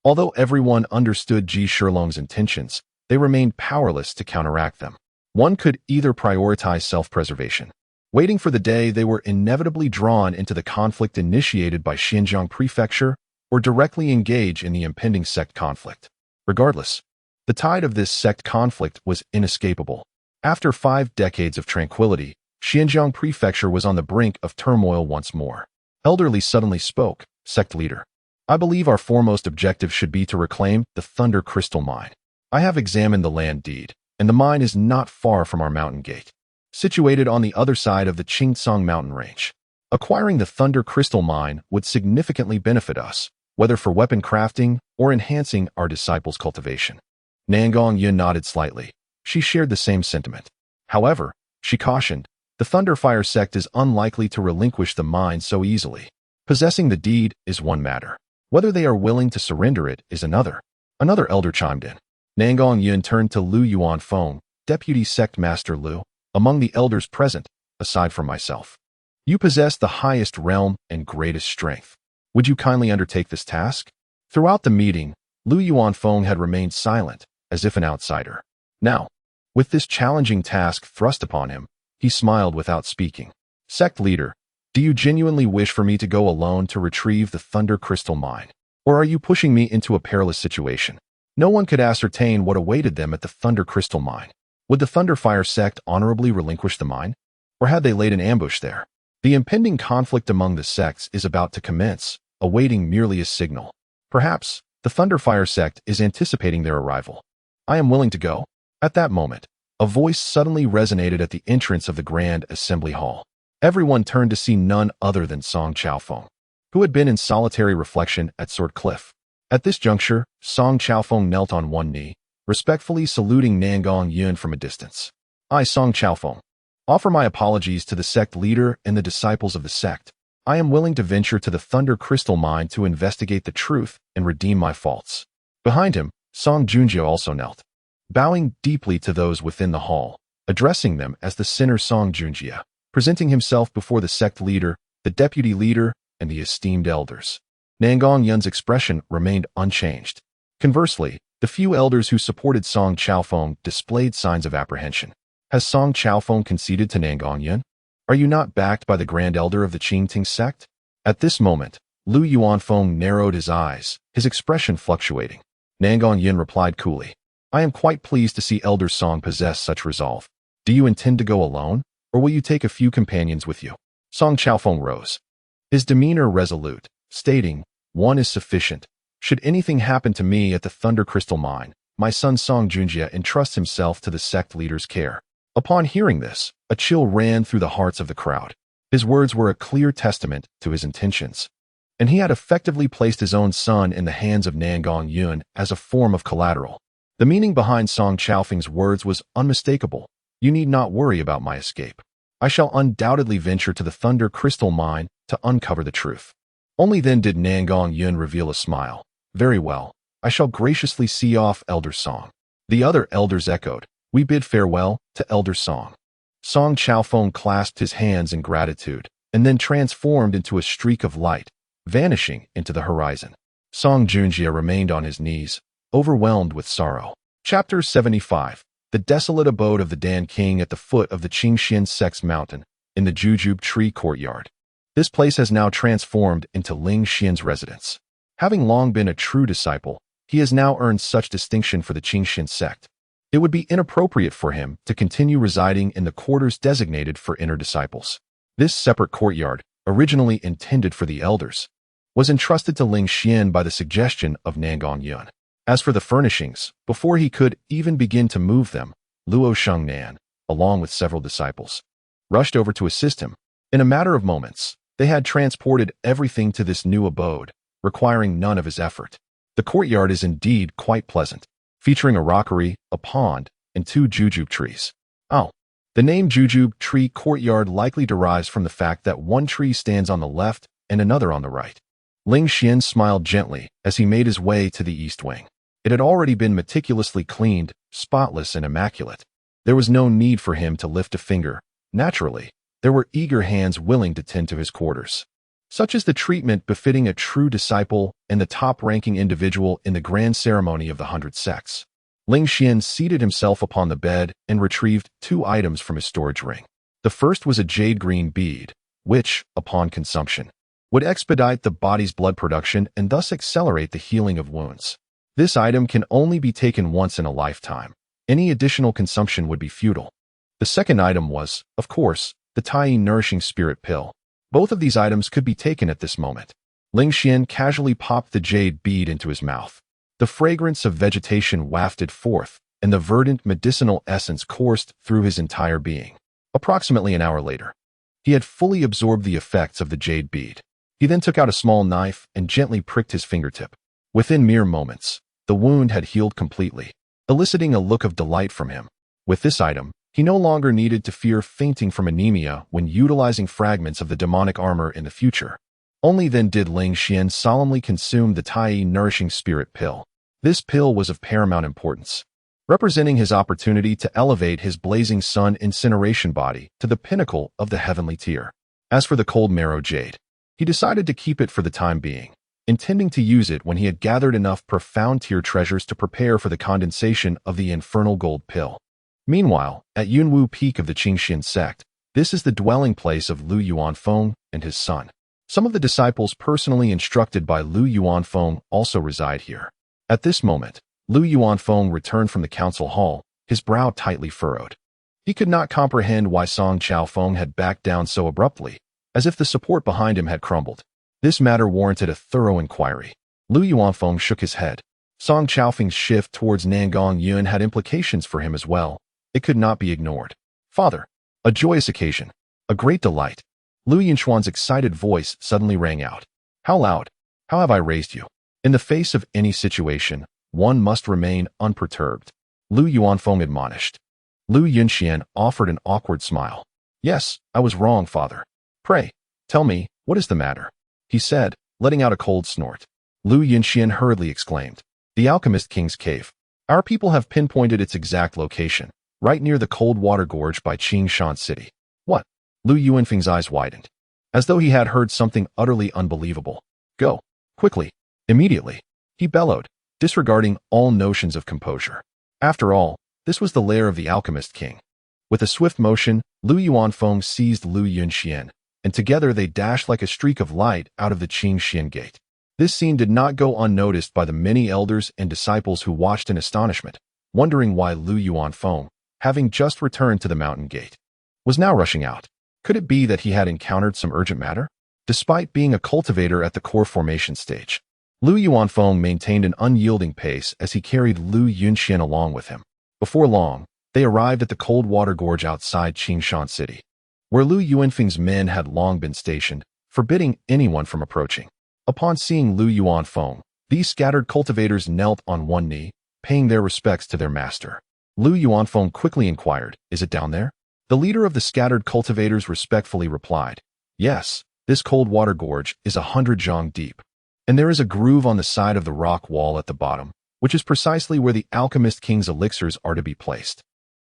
although everyone understood Ji Shilong's intentions, they remained powerless to counteract them. One could either prioritize self-preservation, waiting for the day they were inevitably drawn into the conflict initiated by Xinjiang Prefecture, or directly engage in the impending sect conflict. Regardless, the tide of this sect conflict was inescapable. After 5 decades of tranquility, Xinjiang Prefecture was on the brink of turmoil once more. Elderly suddenly spoke, sect leader. I believe our foremost objective should be to reclaim the Thunder Crystal Mine. I have examined the land deed, and the mine is not far from our mountain gate, situated on the other side of the Qingtsong mountain range. Acquiring the Thunder Crystal Mine would significantly benefit us, whether for weapon crafting or enhancing our disciples' cultivation. Nangong Yun nodded slightly. She shared the same sentiment. However, she cautioned, the Thunderfire sect is unlikely to relinquish the mine so easily. Possessing the deed is one matter. Whether they are willing to surrender it is another. Another elder chimed in. Nangong Yun turned to Lu Yuanfeng, Deputy Sect Master Lu, among the elders present, aside from myself. You possess the highest realm and greatest strength. Would you kindly undertake this task? Throughout the meeting, Lu Yuanfeng had remained silent, as if an outsider. Now, with this challenging task thrust upon him, he smiled without speaking. Sect leader, do you genuinely wish for me to go alone to retrieve the Thunder Crystal Mine? Or are you pushing me into a perilous situation? No one could ascertain what awaited them at the Thunder Crystal Mine. Would the Thunderfire sect honorably relinquish the mine? Or had they laid an ambush there? The impending conflict among the sects is about to commence, awaiting merely a signal. Perhaps, the Thunderfire sect is anticipating their arrival. I am willing to go. At that moment, a voice suddenly resonated at the entrance of the Grand Assembly Hall. Everyone turned to see none other than Song Chaofeng, who had been in solitary reflection at Sword Cliff. At this juncture, Song Chaofeng knelt on one knee, respectfully saluting Nangong Yun from a distance. I, Song Chaofeng, offer my apologies to the sect leader and the disciples of the sect. I am willing to venture to the Thunder Crystal Mine to investigate the truth and redeem my faults. Behind him, Song Junjie also knelt, bowing deeply to those within the hall, addressing them as the sinner Song Junjie, presenting himself before the sect leader, the deputy leader, and the esteemed elders. Nangong Yun's expression remained unchanged. Conversely, the few elders who supported Song Chaofeng displayed signs of apprehension. Has Song Chaofeng conceded to Nangong Yun? Are you not backed by the grand elder of the Qingting sect? At this moment, Lu Yuanfeng narrowed his eyes, his expression fluctuating. Nangong Yun replied coolly, I am quite pleased to see Elder Song possess such resolve. Do you intend to go alone, or will you take a few companions with you? Song Chaofeng rose, his demeanor resolute, stating, One is sufficient. Should anything happen to me at the Thunder Crystal Mine, my son Song Junjie entrusts himself to the sect leader's care. Upon hearing this, a chill ran through the hearts of the crowd. His words were a clear testament to his intentions, and he had effectively placed his own son in the hands of Nangong Yun as a form of collateral. The meaning behind Song Chaofeng's words was unmistakable. You need not worry about my escape. I shall undoubtedly venture to the Thunder Crystal Mine to uncover the truth. Only then did Nangong Yun reveal a smile. Very well, I shall graciously see off Elder Song. The other elders echoed, We bid farewell to Elder Song. Song Chaofeng clasped his hands in gratitude, and then transformed into a streak of light, vanishing into the horizon. Song Junjie remained on his knees, overwhelmed with sorrow. Chapter 75. The desolate abode of the Dan King at the foot of the Qingxian Sect's mountain, in the Jujube Tree Courtyard. This place has now transformed into Ling Xian's residence. Having long been a true disciple, he has now earned such distinction for the Qingxian sect. It would be inappropriate for him to continue residing in the quarters designated for inner disciples. This separate courtyard, originally intended for the elders, was entrusted to Ling Xian by the suggestion of Nangong Yun. As for the furnishings, before he could even begin to move them, Luo Shengnan, along with several disciples, rushed over to assist him. In a matter of moments, they had transported everything to this new abode, requiring none of his effort. The courtyard is indeed quite pleasant, featuring a rockery, a pond, and 2 jujube trees. Oh, the name Jujube Tree Courtyard likely derives from the fact that one tree stands on the left and another on the right. Ling Xian smiled gently as he made his way to the east wing. It had already been meticulously cleaned, spotless and immaculate. There was no need for him to lift a finger. Naturally, there were eager hands willing to tend to his quarters. Such is the treatment befitting a true disciple and the top-ranking individual in the grand ceremony of the 100 sects. Ling Xian seated himself upon the bed and retrieved 2 items from his storage ring. The first was a jade green bead, which, upon consumption, would expedite the body's blood production and thus accelerate the healing of wounds. This item can only be taken once in a lifetime. Any additional consumption would be futile. The second item was, of course, the Tai Nourishing Spirit Pill. Both of these items could be taken at this moment. Ling Xian casually popped the jade bead into his mouth. The fragrance of vegetation wafted forth, and the verdant medicinal essence coursed through his entire being. Approximately an hour later, he had fully absorbed the effects of the jade bead. He then took out a small knife and gently pricked his fingertip. Within mere moments, the wound had healed completely, eliciting a look of delight from him. With this item, he no longer needed to fear fainting from anemia when utilizing fragments of the demonic armor in the future. Only then did Ling Xian solemnly consume the Tai Nourishing Spirit Pill. This pill was of paramount importance, representing his opportunity to elevate his blazing sun incineration body to the pinnacle of the heavenly tier. As for the cold marrow jade, he decided to keep it for the time being, intending to use it when he had gathered enough profound tier treasures to prepare for the condensation of the infernal gold pill. Meanwhile, at Yunwu Peak of the Qingxian sect, this is the dwelling place of Lu Yuanfeng and his son. Some of the disciples personally instructed by Lu Yuanfeng also reside here. At this moment, Lu Yuanfeng returned from the council hall, his brow tightly furrowed. He could not comprehend why Song Chaofeng had backed down so abruptly, as if the support behind him had crumbled. This matter warranted a thorough inquiry. Lu Yuanfeng shook his head. Song Chaofeng's shift towards Nangong Yun had implications for him as well. It could not be ignored. Father, a joyous occasion, a great delight. Lu Yinchuan's excited voice suddenly rang out. How loud? How have I raised you? In the face of any situation, one must remain unperturbed, Lu Yuanfeng admonished. Lu Yinxian offered an awkward smile. Yes, I was wrong, father. Pray, tell me, what is the matter? He said, letting out a cold snort. Lu Yinxian hurriedly exclaimed. The Alchemist King's Cave. Our people have pinpointed its exact location, right near the Cold Water Gorge by Qingshan City. What? Lu Yuanfeng's eyes widened, as though he had heard something utterly unbelievable. Go. Quickly. Immediately. He bellowed, disregarding all notions of composure. After all, this was the lair of the Alchemist King. With a swift motion, Lu Yuanfeng seized Lu Yunxian, and together they dashed like a streak of light out of the Qingxian Gate. This scene did not go unnoticed by the many elders and disciples who watched in astonishment, wondering why Lu Yuanfeng, having just returned to the mountain gate, was now rushing out. Could it be that he had encountered some urgent matter? Despite being a cultivator at the core formation stage, Lu Yuanfeng maintained an unyielding pace as he carried Lu Yunxian along with him. Before long, they arrived at the Cold Water Gorge outside Qingshan City, where Lu Yuanfeng's men had long been stationed, forbidding anyone from approaching. Upon seeing Lu Yuanfeng, these scattered cultivators knelt on one knee, paying their respects to their master. Lu Yuanfeng quickly inquired, "Is it down there?" The leader of the scattered cultivators respectfully replied, "Yes, this Cold Water Gorge is 100 zhang deep, and there is a groove on the side of the rock wall at the bottom, which is precisely where the Alchemist King's elixirs are to be placed.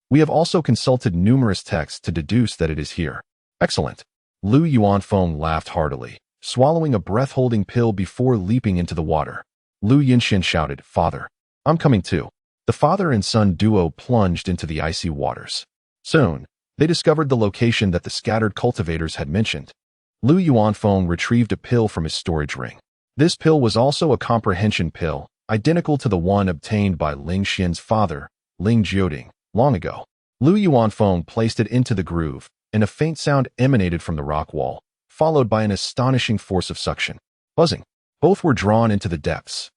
We have also consulted numerous texts to deduce that it is here." "Excellent." Lu Yuanfeng laughed heartily, swallowing a breath-holding pill before leaping into the water. Lu Yunxian shouted, "Father, I'm coming too." The father and son duo plunged into the icy waters. Soon, they discovered the location that the scattered cultivators had mentioned. Lu Yuanfeng retrieved a pill from his storage ring. This pill was also a comprehension pill, identical to the one obtained by Ling Xian's father, Ling Jioding, long ago. Lu Yuanfeng placed it into the groove, and a faint sound emanated from the rock wall, followed by an astonishing force of suction. Buzzing. Both were drawn into the depths.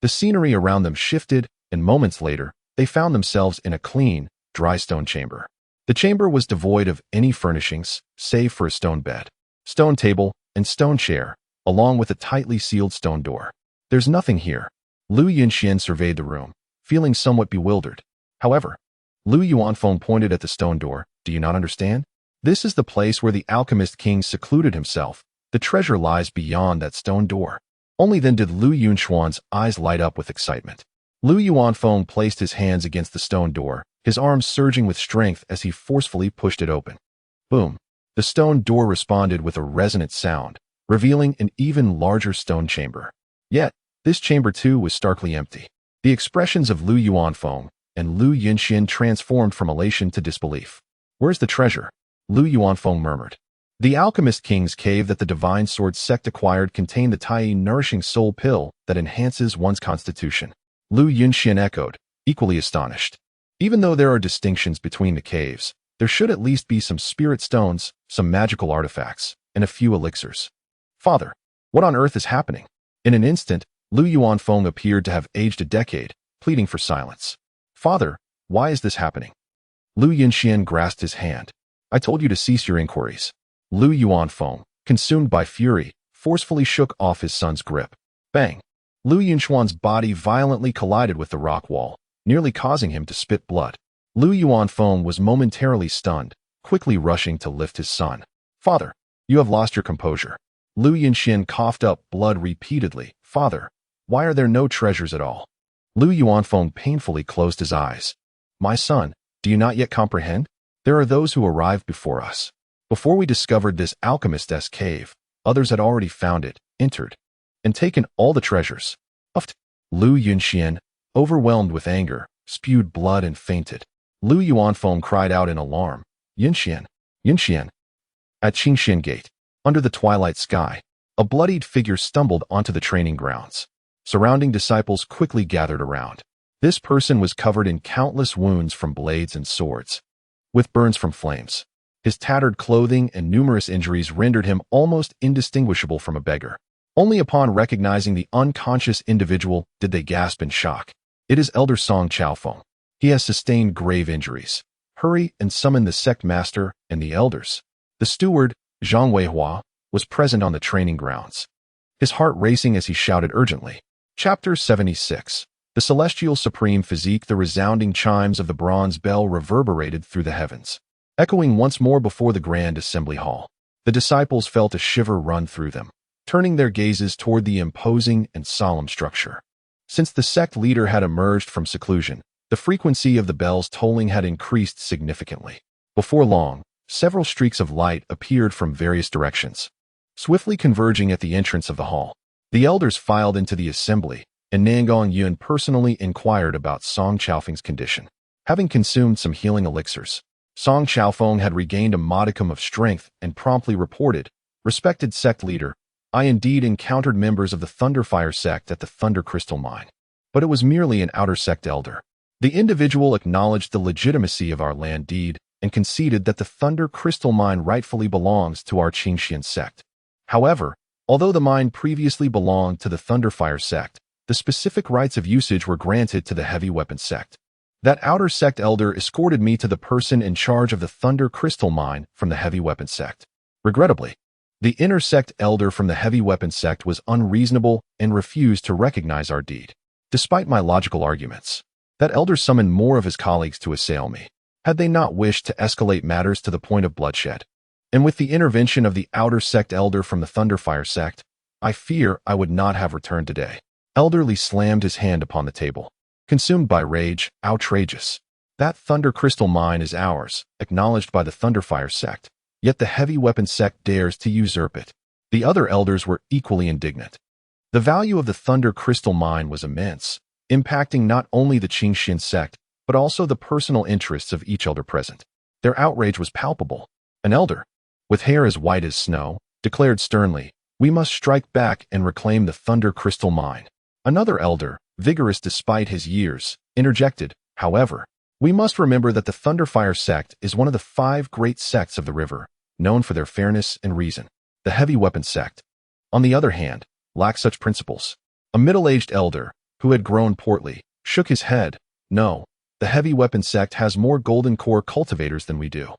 The scenery around them shifted, and moments later, they found themselves in a clean, dry stone chamber. The chamber was devoid of any furnishings, save for a stone bed, stone table, and stone chair, along with a tightly sealed stone door. "There's nothing here." Lu Yunxian surveyed the room, feeling somewhat bewildered. However, Lu Yuanfeng pointed at the stone door. "Do you not understand? This is the place where the Alchemist King secluded himself. The treasure lies beyond that stone door." Only then did Lu Yunxuan's eyes light up with excitement. Lu Yuanfeng placed his hands against the stone door, his arms surging with strength as he forcefully pushed it open. Boom! The stone door responded with a resonant sound, revealing an even larger stone chamber. Yet, this chamber too was starkly empty. The expressions of Lu Yuanfeng and Lu Yunxian transformed from elation to disbelief. "Where's the treasure?" Lu Yuanfeng murmured. The Alchemist King's Cave that the Divine Sword sect acquired contained the Tai nourishing soul pill that enhances one's constitution. Lu Yunxian echoed, equally astonished. Even though there are distinctions between the caves, there should at least be some spirit stones, some magical artifacts, and a few elixirs. "Father, what on earth is happening?" In an instant, Lu Yuanfeng appeared to have aged a decade, pleading for silence. "Father, why is this happening?" Lu Yunxian grasped his hand. "I told you to cease your inquiries." Lu Yuanfeng, consumed by fury, forcefully shook off his son's grip. Bang! Lu Yunxuan's body violently collided with the rock wall, nearly causing him to spit blood. Lu Yuanfeng was momentarily stunned, quickly rushing to lift his son. "Father, you have lost your composure." Lu Yunxian coughed up blood repeatedly. "Father, why are there no treasures at all?" Lu Yuanfeng painfully closed his eyes. "My son, do you not yet comprehend? There are those who arrived before us. Before we discovered this alchemist's cave, others had already found it, entered, and taken all the treasures." Uffed. Lu Yunxian, overwhelmed with anger, spewed blood and fainted. Lu Yuanfeng cried out in alarm, "Yunxian! Yunxian!" At Qingshan Gate, under the twilight sky, a bloodied figure stumbled onto the training grounds. Surrounding disciples quickly gathered around. This person was covered in countless wounds from blades and swords, with burns from flames. His tattered clothing and numerous injuries rendered him almost indistinguishable from a beggar. Only upon recognizing the unconscious individual did they gasp in shock. "It is Elder Song Chaofeng. He has sustained grave injuries. Hurry and summon the sect master and the elders." The steward, Zhang Weihua, was present on the training grounds, his heart racing as he shouted urgently. Chapter 76. The Celestial Supreme Physique. The resounding chimes of the bronze bell reverberated through the heavens, echoing once more before the grand assembly hall. The disciples felt a shiver run through them, turning their gazes toward the imposing and solemn structure. Since the sect leader had emerged from seclusion, the frequency of the bells tolling had increased significantly. Before long, several streaks of light appeared from various directions, swiftly converging at the entrance of the hall. The elders filed into the assembly, and Nangong Yun personally inquired about Song Chaofeng's condition. Having consumed some healing elixirs, Song Chaofeng had regained a modicum of strength and promptly reported, "Respected sect leader, I indeed encountered members of the Thunderfire sect at the Thunder Crystal Mine, but it was merely an outer sect elder. The individual acknowledged the legitimacy of our land deed and conceded that the Thunder Crystal Mine rightfully belongs to our Qingxian sect. However, although the mine previously belonged to the Thunderfire sect, the specific rights of usage were granted to the Heavy Weapon sect. That outer sect elder escorted me to the person in charge of the Thunder Crystal Mine from the Heavy Weapon sect. Regrettably, the inner sect elder from the Heavy Weapon sect was unreasonable and refused to recognize our deed. Despite my logical arguments, that elder summoned more of his colleagues to assail me, had they not wished to escalate matters to the point of bloodshed. And with the intervention of the outer sect elder from the Thunderfire sect, I fear I would not have returned today." Elderly slammed his hand upon the table, consumed by rage. "Outrageous. That Thunder Crystal Mine is ours, acknowledged by the Thunderfire sect, yet the Heavy Weapon sect dares to usurp it." The other elders were equally indignant. The value of the Thunder Crystal Mine was immense, impacting not only the Qingxian sect, but also the personal interests of each elder present. Their outrage was palpable. An elder, with hair as white as snow, declared sternly, "We must strike back and reclaim the Thunder Crystal Mine." Another elder, vigorous despite his years, interjected, "However, we must remember that the Thunderfire sect is one of the 5 great sects of the river, known for their fairness and reason. The Heavy Weapon sect, on the other hand, lacks such principles." A middle-aged elder, who had grown portly, shook his head. "No, the Heavy Weapon sect has more golden core cultivators than we do.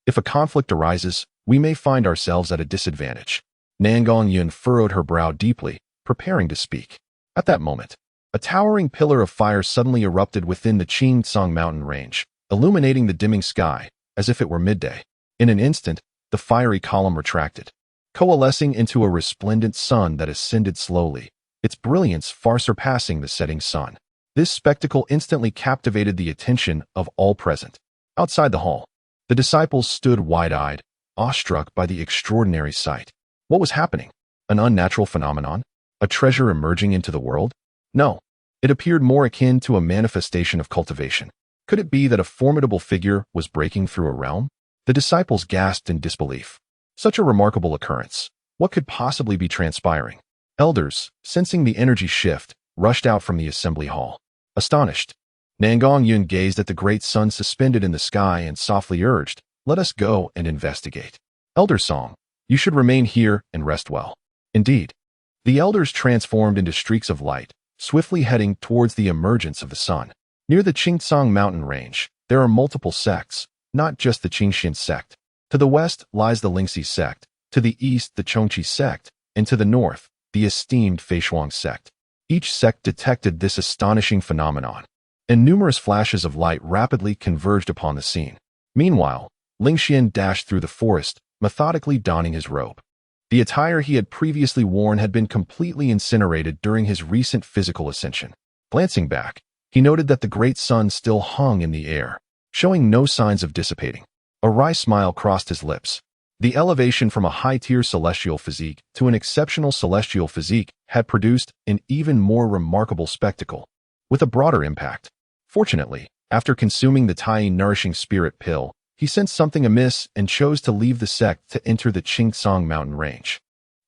If a conflict arises, we may find ourselves at a disadvantage." Nangong Yun furrowed her brow deeply, preparing to speak. At that moment, a towering pillar of fire suddenly erupted within the Qingtsang mountain range, illuminating the dimming sky, as if it were midday. In an instant, the fiery column retracted, coalescing into a resplendent sun that ascended slowly, its brilliance far surpassing the setting sun. This spectacle instantly captivated the attention of all present. Outside the hall, the disciples stood wide-eyed, awestruck by the extraordinary sight. What was happening? An unnatural phenomenon? A treasure emerging into the world? No. It appeared more akin to a manifestation of cultivation. Could it be that a formidable figure was breaking through a realm? The disciples gasped in disbelief. Such a remarkable occurrence. What could possibly be transpiring? Elders, sensing the energy shift, rushed out from the assembly hall. Astonished, Nangong Yun gazed at the great sun suspended in the sky and softly urged, "Let us go and investigate." "Elder Song, you should remain here and rest well." Indeed, the elders transformed into streaks of light, swiftly heading towards the emergence of the sun. Near the Qingtsang mountain range, there are multiple sects, not just the Qingxian sect. To the west lies the Lingxi sect, to the east the Chongqi sect, and to the north, the esteemed Feishuang sect. Each sect detected this astonishing phenomenon, and numerous flashes of light rapidly converged upon the scene. Meanwhile, Lingxian dashed through the forest, methodically donning his robe. The attire he had previously worn had been completely incinerated during his recent physical ascension. Glancing back, he noted that the great sun still hung in the air, showing no signs of dissipating. A wry smile crossed his lips. The elevation from a high-tier celestial physique to an exceptional celestial physique had produced an even more remarkable spectacle, with a broader impact. Fortunately, after consuming the Tai nourishing spirit pill, he sensed something amiss and chose to leave the sect to enter the Qingtsang mountain range,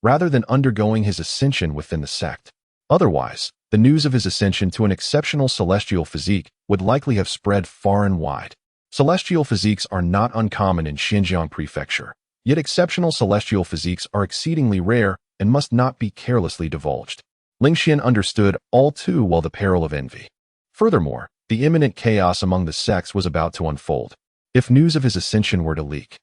rather than undergoing his ascension within the sect. Otherwise, the news of his ascension to an exceptional celestial physique would likely have spread far and wide. Celestial physiques are not uncommon in Xinjiang Prefecture, yet exceptional celestial physiques are exceedingly rare and must not be carelessly divulged. Lingxian understood all too well the peril of envy. Furthermore, the imminent chaos among the sects was about to unfold. If news of his ascension were to leak,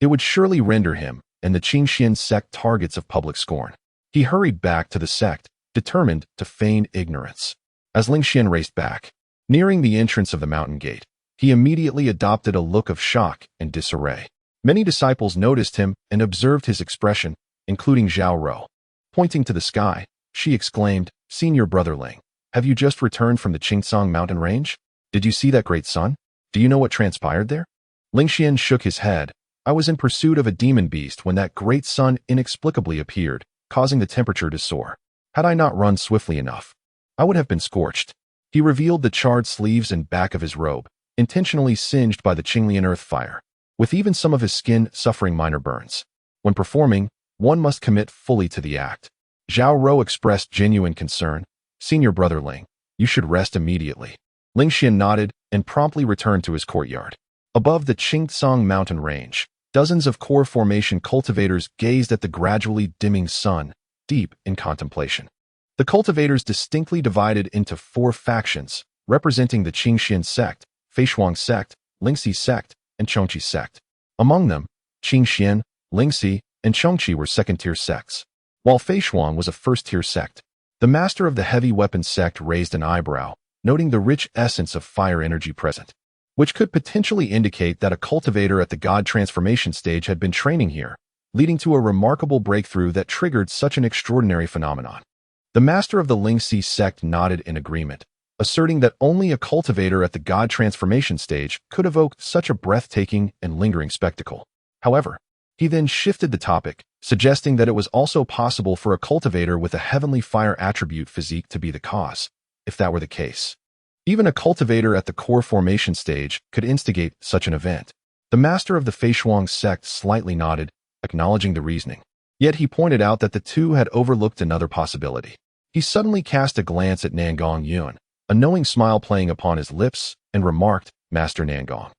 it would surely render him and the Qingxian sect targets of public scorn. He hurried back to the sect, determined to feign ignorance. As Lingxian raced back, nearing the entrance of the mountain gate, he immediately adopted a look of shock and disarray. Many disciples noticed him and observed his expression, including Zhao Rou. Pointing to the sky, she exclaimed, "Senior Brother Ling, Have you just returned from the Qingsong mountain range? Did you see that great sun? Do you know what transpired there? Ling Xian shook his head. I was in pursuit of a demon beast when that great sun inexplicably appeared, causing the temperature to soar. Had I not run swiftly enough, I would have been scorched. He revealed the charred sleeves and back of his robe, intentionally singed by the Qinglian earth fire, with even some of his skin suffering minor burns. When performing, one must commit fully to the act. Zhao Rou expressed genuine concern. Senior brother Ling, you should rest immediately. Ling Xian nodded and promptly returned to his courtyard. Above the Qingsong mountain range, dozens of core formation cultivators gazed at the gradually dimming sun, deep in contemplation. The cultivators distinctly divided into 4 factions, representing the Qingxian sect, Feishuang sect, Lingxi sect, and Chongqi sect. Among them, Qingxian, Lingxi, and Chongqi were second-tier sects, while Feishuang was a first-tier sect. The master of the heavy weapons sect raised an eyebrow, noting the rich essence of fire energy present, which could potentially indicate that a cultivator at the god transformation stage had been training here, leading to a remarkable breakthrough that triggered such an extraordinary phenomenon. The master of the Lingxi sect nodded in agreement, asserting that only a cultivator at the god transformation stage could evoke such a breathtaking and lingering spectacle. However, he then shifted the topic, suggesting that it was also possible for a cultivator with a heavenly fire attribute physique to be the cause. If that were the case, even a cultivator at the core formation stage could instigate such an event. The master of the Feishuang sect slightly nodded, acknowledging the reasoning. Yet he pointed out that the two had overlooked another possibility. He suddenly cast a glance at Nangong Yun, a knowing smile playing upon his lips, and remarked, Master Nangong,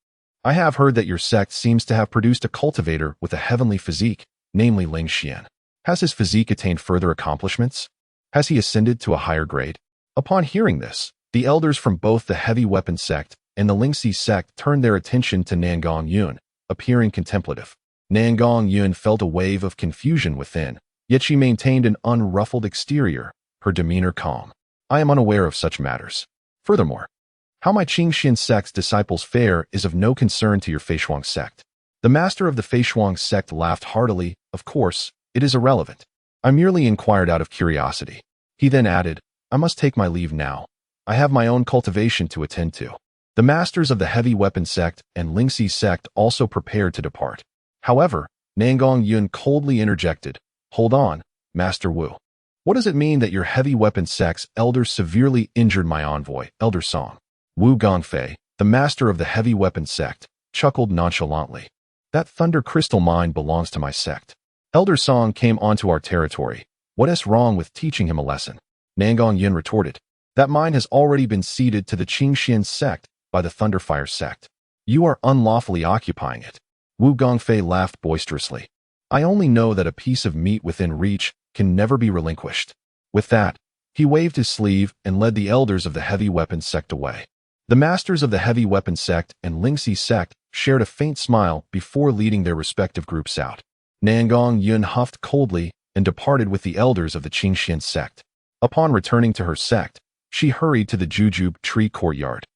I have heard that your sect seems to have produced a cultivator with a heavenly physique, namely Ling Xian. Has his physique attained further accomplishments? Has he ascended to a higher grade? Upon hearing this, the elders from both the heavy weapon sect and the Lingxi sect turned their attention to Nangong Yun, appearing contemplative. Nangong Yun felt a wave of confusion within, yet she maintained an unruffled exterior, her demeanor calm. I am unaware of such matters. Furthermore, how my Qingxian sect's disciples fare is of no concern to your Feishuang sect. The master of the Feishuang sect laughed heartily. Of course, it is irrelevant. I merely inquired out of curiosity. He then added, I must take my leave now. I have my own cultivation to attend to. The masters of the heavy weapon sect and Lingxi sect also prepared to depart. However, Nangong Yun coldly interjected, Hold on, Master Wu. What does it mean that your heavy weapon sect's elders severely injured my envoy, Elder Song? Wu Gongfei, the master of the heavy weapon sect, chuckled nonchalantly. That thunder crystal mine belongs to my sect. Elder Song came onto our territory. What is wrong with teaching him a lesson? Nangong Yun retorted. That mine has already been ceded to the Qingxian sect by the Thunderfire sect. You are unlawfully occupying it. Wu Gongfei laughed boisterously. I only know that a piece of meat within reach can never be relinquished. With that, he waved his sleeve and led the elders of the heavy weapons sect away. The masters of the heavy weapons sect and Lingxi sect shared a faint smile before leading their respective groups out. Nangong Yun huffed coldly and departed with the elders of the Qingxian sect. Upon returning to her sect, she hurried to the Jujube tree courtyard,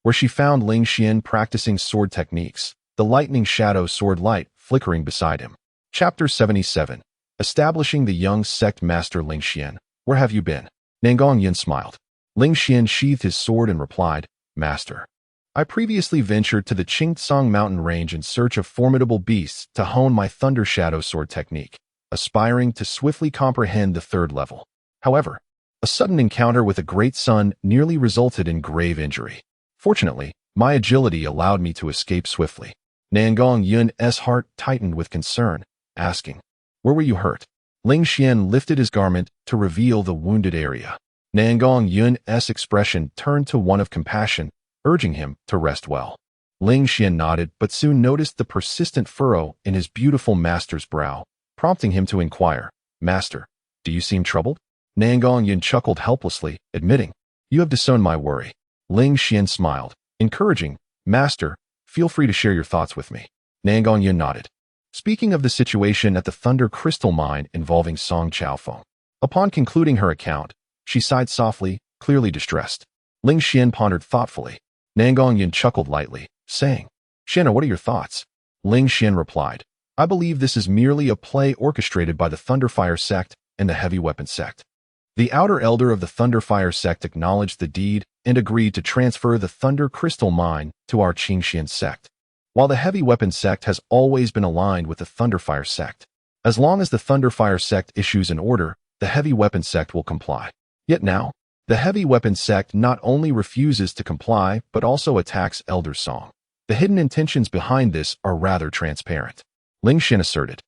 where she found Ling Xian practicing sword techniques, the lightning shadow sword light flickering beside him. Chapter 77. Establishing the young sect master Ling Xian. Where have you been? Nangong Yun smiled. Ling Xian sheathed his sword and replied, Master, I previously ventured to the Qingsong mountain range in search of formidable beasts to hone my thunder shadow sword technique, aspiring to swiftly comprehend the 3rd level. However, a sudden encounter with a great sun nearly resulted in grave injury. Fortunately, my agility allowed me to escape swiftly. Nangong Yun's heart tightened with concern, asking, Where were you hurt? Ling Xian lifted his garment to reveal the wounded area. Nangong Yun's expression turned to one of compassion, urging him to rest well. Ling Xian nodded but soon noticed the persistent furrow in his beautiful master's brow, prompting him to inquire, Master, do you seem troubled? Nangong Yun chuckled helplessly, admitting, You have disowned my worry. Ling Xian smiled, encouraging, Master, feel free to share your thoughts with me. Nangong Yun nodded. Speaking of the situation at the Thunder Crystal Mine involving Song Chaofeng. Upon concluding her account, she sighed softly, clearly distressed. Ling Xian pondered thoughtfully. Nangong Yun chuckled lightly, saying, Xiana, what are your thoughts? Ling Xian replied, I believe this is merely a play orchestrated by the Thunderfire sect and the Heavy Weapon sect. The outer elder of the Thunderfire sect acknowledged the deed and agreed to transfer the Thunder Crystal Mine to our Qingxian sect. While the Heavy Weapon sect has always been aligned with the Thunderfire sect, as long as the Thunderfire sect issues an order, the Heavy Weapon sect will comply. Yet now, the Heavy Weapon sect not only refuses to comply but also attacks Elder Song. The hidden intentions behind this are rather transparent. Ling Xin asserted.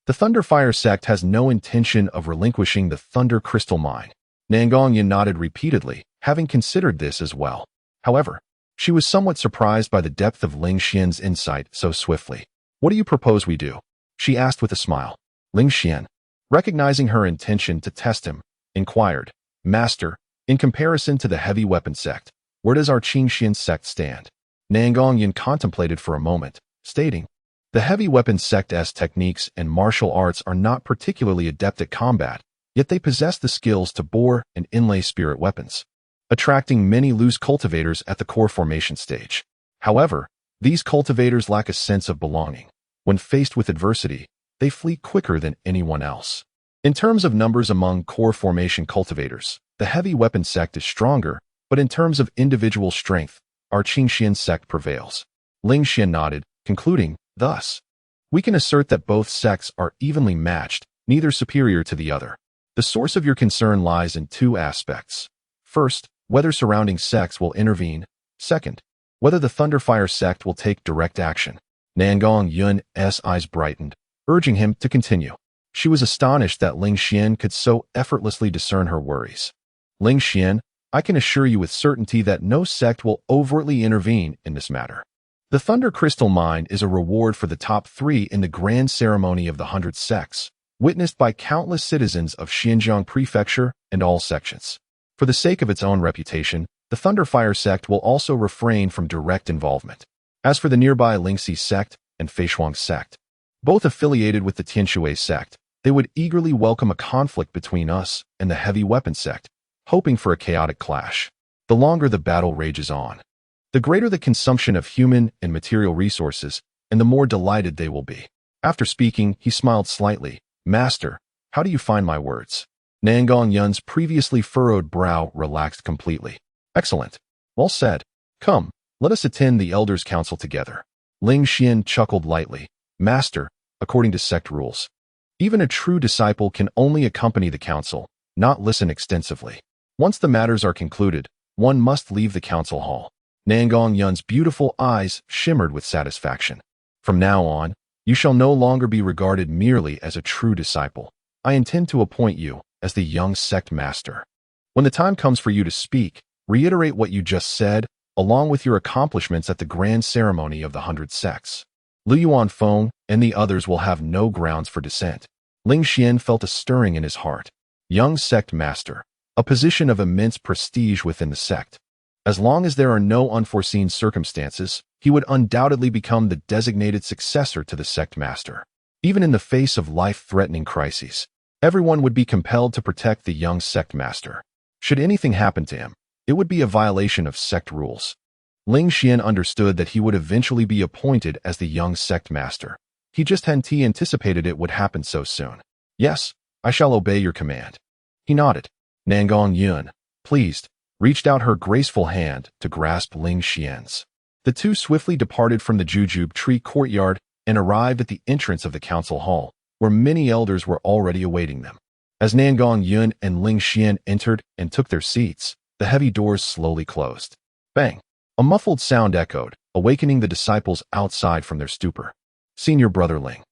The Thunderfire sect has no intention of relinquishing the Thunder Crystal Mine. Nangongyan nodded repeatedly, having considered this as well. However, she was somewhat surprised by the depth of Ling Xian's insight so swiftly. What do you propose we do? She asked with a smile. Ling Xian, recognizing her intention to test him, inquired, Master, in comparison to the Heavy Weapon sect, where does our Qingxian sect stand? Nangongyan contemplated for a moment, stating, the Heavy Weapon sect's techniques and martial arts are not particularly adept at combat, yet they possess the skills to bore and inlay spirit weapons, attracting many loose cultivators at the core formation stage. However, these cultivators lack a sense of belonging. When faced with adversity, they flee quicker than anyone else. In terms of numbers among core formation cultivators, the Heavy Weapon sect is stronger, but in terms of individual strength, our Qingxian sect prevails. Ling Xian nodded, concluding, thus, we can assert that both sects are evenly matched, neither superior to the other. The source of your concern lies in two aspects. First, whether surrounding sects will intervene. Second, whether the Thunderfire sect will take direct action. Nangongyan's eyes brightened, urging him to continue. She was astonished that Ling Xian could so effortlessly discern her worries. Ling Xian, I can assure you with certainty that no sect will overtly intervene in this matter. The Thunder Crystal Mine is a reward for the top 3 in the grand ceremony of the 100 sects, witnessed by countless citizens of Xinjiang Prefecture and all sections. For the sake of its own reputation, the Thunderfire sect will also refrain from direct involvement. As for the nearby Lingxi sect and Feishuang sect, both affiliated with the Tianshui sect, they would eagerly welcome a conflict between us and the Heavy Weapon sect, hoping for a chaotic clash. The longer the battle rages on, the greater the consumption of human and material resources, and the more delighted they will be. After speaking, he smiled slightly. Master, how do you find my words? Nangongyan's previously furrowed brow relaxed completely. Excellent. Well said. Come, let us attend the Elders' Council together. Ling Xian chuckled lightly. Master, according to sect rules, even a true disciple can only accompany the council, not listen extensively. Once the matters are concluded, one must leave the council hall. Nangongyan's beautiful eyes shimmered with satisfaction. From now on, you shall no longer be regarded merely as a true disciple. I intend to appoint you as the young sect master. When the time comes for you to speak, reiterate what you just said, along with your accomplishments at the grand ceremony of the 100 sects. Lu Yuanfeng and the others will have no grounds for dissent. Ling Xian felt a stirring in his heart. Young sect master, a position of immense prestige within the sect. As long as there are no unforeseen circumstances, he would undoubtedly become the designated successor to the sect master. Even in the face of life-threatening crises, everyone would be compelled to protect the young sect master. Should anything happen to him, it would be a violation of sect rules. Ling Xian understood that he would eventually be appointed as the young sect master. He just hadn't anticipated it would happen so soon. Yes, I shall obey your command. He nodded. Nangongyan, pleased, reached out her graceful hand to grasp Ling Xian's. The two swiftly departed from the jujube tree courtyard and arrived at the entrance of the council hall, where many elders were already awaiting them. As Nangongyan and Ling Xian entered and took their seats, the heavy doors slowly closed. Bang! A muffled sound echoed, awakening the disciples outside from their stupor. Senior Brother Ling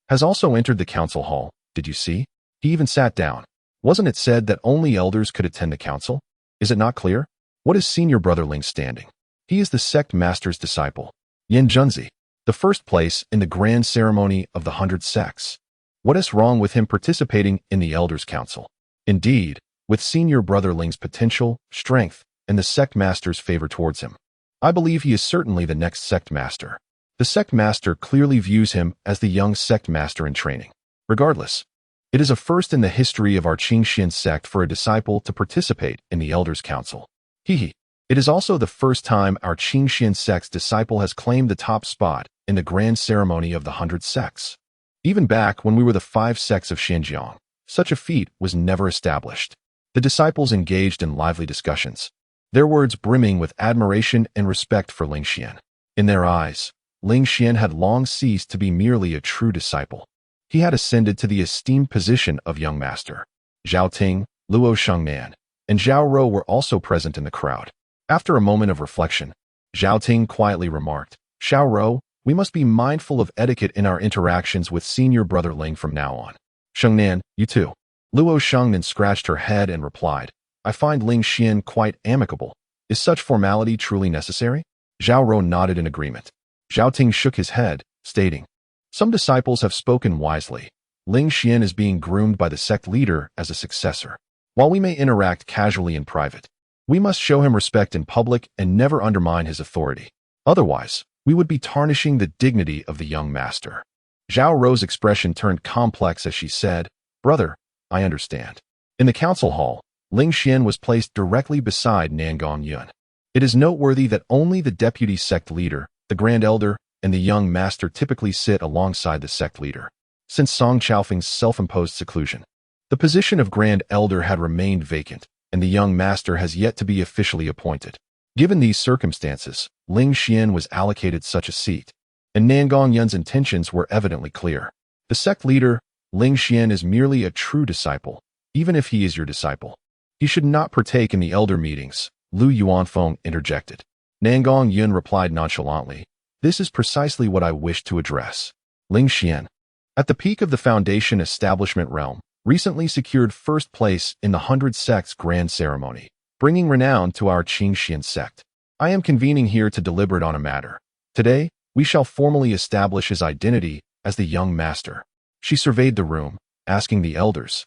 has also entered the council hall, did you see? He even sat down. Wasn't it said that only elders could attend the council? Is it not clear? What is Senior Brother Ling standing? He is the sect master's disciple, Yin Junzi, the first place in the grand ceremony of the 100 sects. What is wrong with him participating in the elders' council? Indeed, with Senior Brother Ling's potential, strength, and the sect master's favor towards him, I believe he is certainly the next sect master. The sect master clearly views him as the young sect master in training. Regardless, it is a first in the history of our Qingxian sect for a disciple to participate in the Elders' Council. It is also the first time our Qingxian sect's disciple has claimed the top spot in the grand ceremony of the 100 sects. Even back when we were the 5 sects of Xinjiang, such a feat was never established. The disciples engaged in lively discussions, their words brimming with admiration and respect for Ling Xian. In their eyes, Ling Xian had long ceased to be merely a true disciple. He had ascended to the esteemed position of young master. Zhao Ting, Luo Shengnan, and Zhao Rou were also present in the crowd. After a moment of reflection, Zhao Ting quietly remarked, "Xiao Rou, we must be mindful of etiquette in our interactions with senior brother Ling from now on." "Shengnan, you too." Luo Shengnan scratched her head and replied, "I find Ling Xian quite amicable. Is such formality truly necessary?" Zhao Rou nodded in agreement. Zhao Ting shook his head, stating, "Some disciples have spoken wisely. Ling Xian is being groomed by the sect leader as a successor. While we may interact casually in private, we must show him respect in public and never undermine his authority. Otherwise, we would be tarnishing the dignity of the young master." Zhao Rou's expression turned complex as she said, "Brother, I understand." In the council hall, Ling Xian was placed directly beside Nangong Yun. It is noteworthy that only the deputy sect leader, the Grand Elder, and the young master typically sit alongside the sect leader. Since Song Chaofeng's self-imposed seclusion, the position of Grand Elder had remained vacant, and the young master has yet to be officially appointed. Given these circumstances, Ling Xian was allocated such a seat, and Nangong Yun's intentions were evidently clear. The sect leader, Ling Xian, is merely a true disciple, even if he is your disciple. He should not partake in the elder meetings, Lu Yuanfeng interjected. Nangong Yun replied nonchalantly, "This is precisely what I wish to address." Ling Xian, at the peak of the foundation establishment realm, recently secured first place in the 100 Sects Grand Ceremony, bringing renown to our Qingxian sect. I am convening here to deliberate on a matter. Today, we shall formally establish his identity as the young master. She surveyed the room, asking the elders,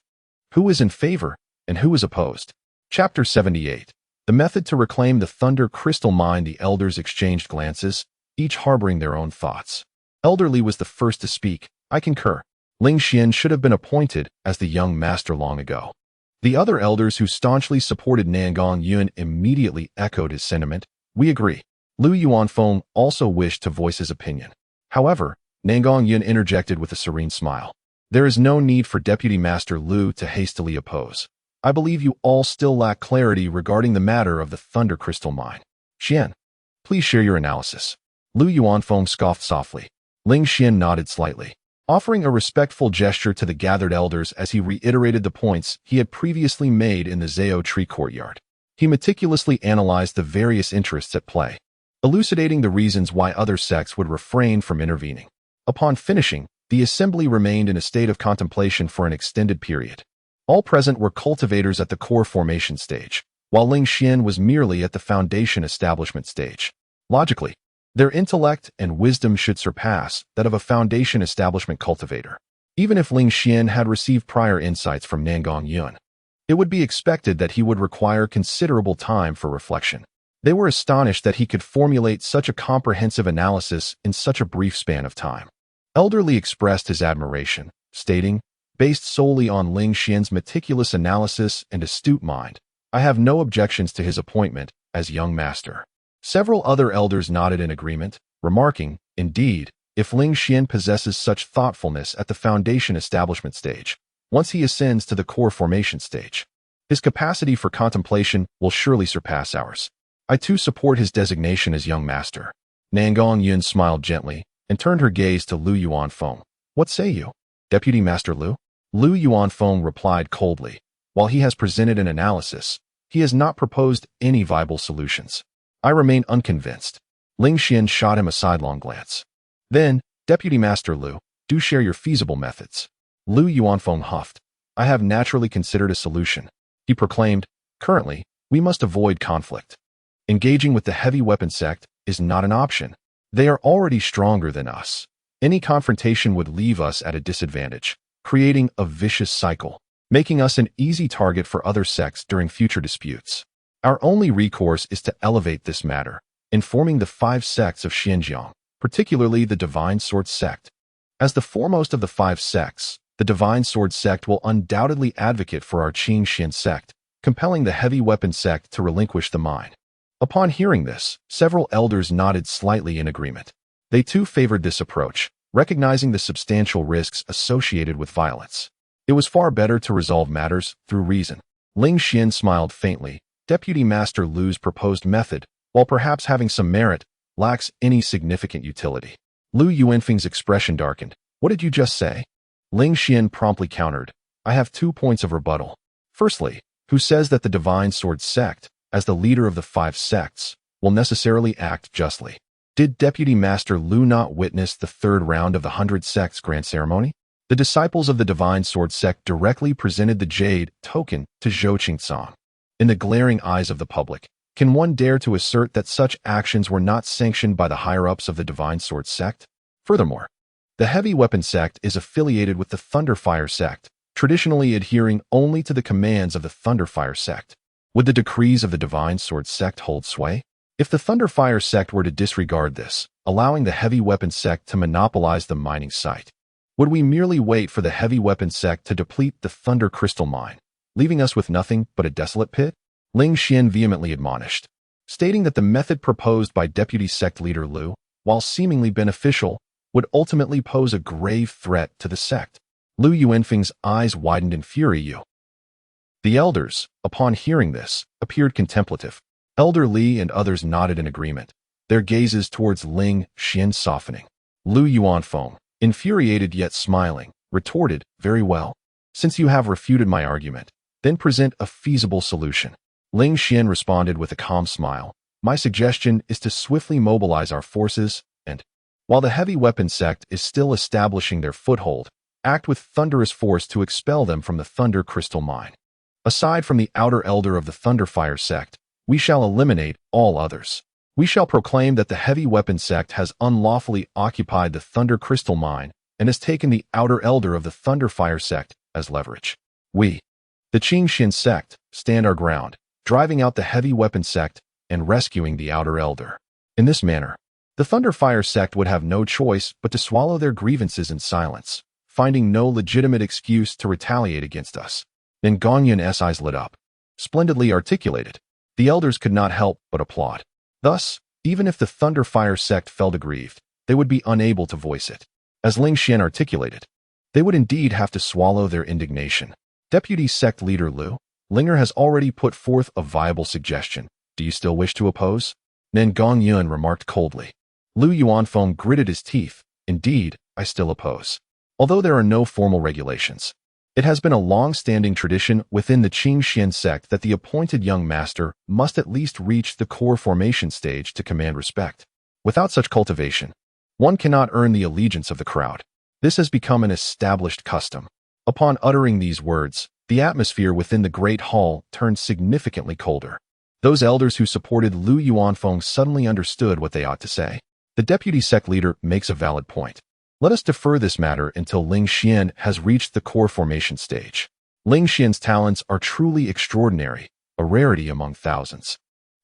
"Who is in favor and who is opposed?" Chapter 78. The method to reclaim the Thunder Crystal Mine. The elders exchanged glances, each harboring their own thoughts. Elder Li was the first to speak. "I concur. Ling Xian should have been appointed as the young master long ago." The other elders who staunchly supported Nangong Yun immediately echoed his sentiment. "We agree." Lu Yuanfeng also wished to voice his opinion. However, Nangong Yun interjected with a serene smile. "There is no need for Deputy Master Lu to hastily oppose. I believe you all still lack clarity regarding the matter of the Thunder Crystal Mine. Xian, please share your analysis." Lu Yuanfeng scoffed softly. Ling Xian nodded slightly, offering a respectful gesture to the gathered elders as he reiterated the points he had previously made in the Zhao Tree courtyard. He meticulously analyzed the various interests at play, elucidating the reasons why other sects would refrain from intervening. Upon finishing, the assembly remained in a state of contemplation for an extended period. All present were cultivators at the core formation stage, while Ling Xian was merely at the foundation establishment stage. Logically, their intellect and wisdom should surpass that of a foundation establishment cultivator. Even if Ling Xian had received prior insights from Nangong Yun, it would be expected that he would require considerable time for reflection. They were astonished that he could formulate such a comprehensive analysis in such a brief span of time. Elder Li expressed his admiration, stating, "Based solely on Ling Xian's meticulous analysis and astute mind, I have no objections to his appointment as young master." Several other elders nodded in agreement, remarking, "Indeed, if Ling Xian possesses such thoughtfulness at the foundation establishment stage, once he ascends to the core formation stage, his capacity for contemplation will surely surpass ours. I too support his designation as young master." Nangong Yun smiled gently and turned her gaze to Lu Yuanfeng. "What say you, Deputy Master Lu?" Lu Yuanfeng replied coldly, "While he has presented an analysis, he has not proposed any viable solutions. I remain unconvinced." Ling Xian shot him a sidelong glance. "Then, Deputy Master Lu, do share your feasible methods." Lu Yuanfeng huffed. "I have naturally considered a solution," he proclaimed. "Currently, we must avoid conflict. Engaging with the heavy weapon sect is not an option. They are already stronger than us. Any confrontation would leave us at a disadvantage, creating a vicious cycle, making us an easy target for other sects during future disputes. Our only recourse is to elevate this matter, informing the 5 sects of Xinjiang, particularly the Divine Sword sect. As the foremost of the 5 sects, the Divine Sword sect will undoubtedly advocate for our Qingxian sect, compelling the heavy weapon sect to relinquish the mine." Upon hearing this, several elders nodded slightly in agreement. They too favored this approach, recognizing the substantial risks associated with violence. It was far better to resolve matters through reason. Ling Xian smiled faintly. Deputy Master Lu's proposed method, while perhaps having some merit, lacks any significant utility. Lu Yuanfeng's expression darkened. What did you just say? Ling Xian promptly countered. I have 2 points of rebuttal. Firstly, who says that the Divine Sword sect, as the leader of the 5 sects, will necessarily act justly? Did Deputy Master Lu not witness the 3rd round of the 100 Sects Grand Ceremony? The disciples of the Divine Sword sect directly presented the jade token to Zhou Qingcang. In the glaring eyes of the public, can one dare to assert that such actions were not sanctioned by the higher-ups of the Divine Sword sect? Furthermore, the Heavy Weapon sect is affiliated with the Thunderfire sect, traditionally adhering only to the commands of the Thunderfire sect. Would the decrees of the Divine Sword sect hold sway? If the Thunderfire sect were to disregard this, allowing the Heavy Weapon sect to monopolize the mining site, would we merely wait for the Heavy Weapon sect to deplete the Thunder Crystal mine, leaving us with nothing but a desolate pit? Ling Xian vehemently admonished, stating that the method proposed by Deputy Sect Leader Lu, while seemingly beneficial, would ultimately pose a grave threat to the sect. Lu Yuanfeng's eyes widened in fury. The elders, upon hearing this, appeared contemplative. Elder Li and others nodded in agreement, their gazes towards Ling Xian softening. Lu Yuanfeng, infuriated yet smiling, retorted, very well. Since you have refuted my argument, then present a feasible solution. Ling Xian responded with a calm smile. My suggestion is to swiftly mobilize our forces and, while the Heavy Weapon sect is still establishing their foothold, act with thunderous force to expel them from the Thunder Crystal mine. Aside from the outer elder of the Thunderfire sect, we shall eliminate all others. We shall proclaim that the Heavy Weapon sect has unlawfully occupied the Thunder Crystal mine and has taken the outer elder of the Thunderfire sect as leverage. We, the Qingxian sect, stand our ground, driving out the Heavy Weapon sect and rescuing the outer elder. In this manner, the Thunderfire sect would have no choice but to swallow their grievances in silence, finding no legitimate excuse to retaliate against us. Then Gongyun's eyes lit up. Splendidly articulated. The elders could not help but applaud. Thus, even if the Thunderfire sect felt aggrieved, they would be unable to voice it. As Ling Xian articulated, they would indeed have to swallow their indignation. Deputy Sect Leader Lu, Linger has already put forth a viable suggestion. Do you still wish to oppose? Nen Gongyun remarked coldly. Lu Yuanfeng gritted his teeth. Indeed, I still oppose. Although there are no formal regulations, it has been a long-standing tradition within the Qingxian sect that the appointed young master must at least reach the core formation stage to command respect. Without such cultivation, one cannot earn the allegiance of the crowd. This has become an established custom. Upon uttering these words, the atmosphere within the great hall turned significantly colder. Those elders who supported Lu Yuanfeng suddenly understood what they ought to say. The deputy sect leader makes a valid point. Let us defer this matter until Ling Xian has reached the core formation stage. Ling Xian's talents are truly extraordinary, a rarity among thousands.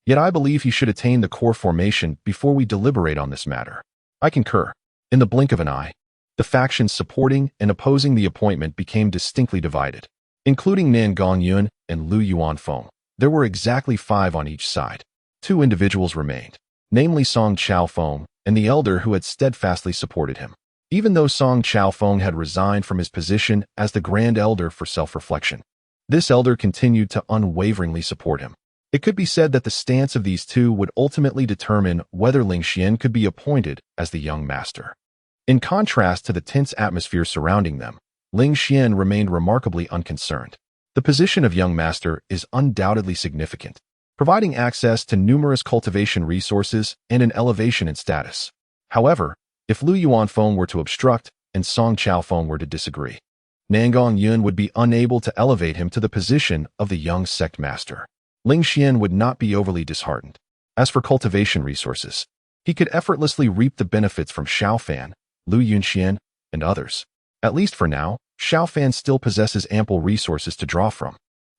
Yet I believe he should attain the core formation before we deliberate on this matter. I concur. In the blink of an eye, the factions supporting and opposing the appointment became distinctly divided. Including Nan Gongyun and Lu Yuanfeng, there were exactly 5 on each side. 2 individuals remained, namely Song Chaofeng and the elder who had steadfastly supported him. Even though Song Chaofeng had resigned from his position as the Grand Elder for self-reflection, this elder continued to unwaveringly support him. It could be said that the stance of these 2 would ultimately determine whether Ling Xian could be appointed as the young master. In contrast to the tense atmosphere surrounding them, Ling Xian remained remarkably unconcerned. The position of young master is undoubtedly significant, providing access to numerous cultivation resources and an elevation in status. However, if Lu Yuanfeng were to obstruct and Song Chaofeng were to disagree, Nangong Yun would be unable to elevate him to the position of the young sect master. Ling Xian would not be overly disheartened. As for cultivation resources, he could effortlessly reap the benefits from Xiaofan, Lu Yunxian, and others. At least for now, Xiaofan still possesses ample resources to draw from.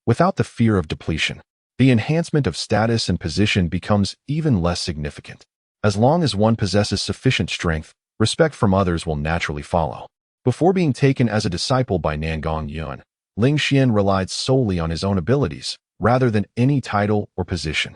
Without the fear of depletion, the enhancement of status and position becomes even less significant. As long as one possesses sufficient strength, respect from others will naturally follow. Before being taken as a disciple by Nangong Yun, Ling Xian relied solely on his own abilities, rather than any title or position.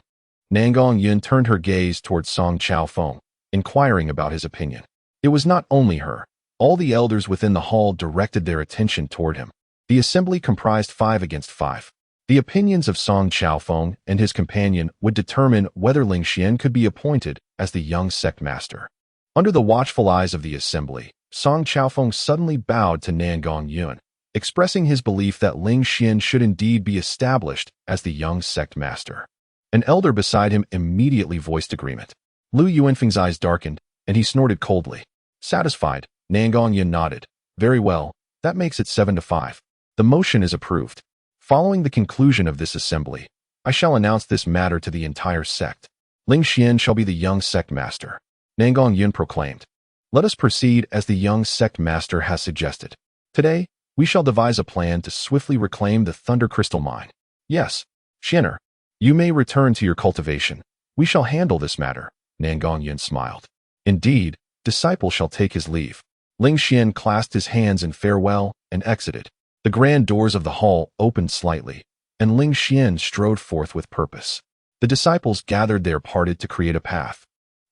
Nangong Yun turned her gaze towards Song Chaofeng, inquiring about his opinion. It was not only her. All the elders within the hall directed their attention toward him. The assembly comprised 5 against 5. The opinions of Song Chaofeng and his companion would determine whether Ling Xian could be appointed as the young sect master. Under the watchful eyes of the assembly, Song Chaofeng suddenly bowed to Nangong Yun, expressing his belief that Ling Xian should indeed be established as the young sect master. An elder beside him immediately voiced agreement. Lu Yuanfeng's eyes darkened, and he snorted coldly. Satisfied, Nangong Yun nodded. Very well, that makes it 7-5. The motion is approved. Following the conclusion of this assembly, I shall announce this matter to the entire sect. Ling Xian shall be the young sect master. Nangong Yun proclaimed. Let us proceed as the young sect master has suggested. Today, we shall devise a plan to swiftly reclaim the Thunder Crystal Mine. Yes, Xianer, you may return to your cultivation. We shall handle this matter, Nangong Yun smiled. Indeed, disciple shall take his leave. Ling Xian clasped his hands in farewell and exited. The grand doors of the hall opened slightly, and Ling Xian strode forth with purpose. The disciples gathered there parted to create a path.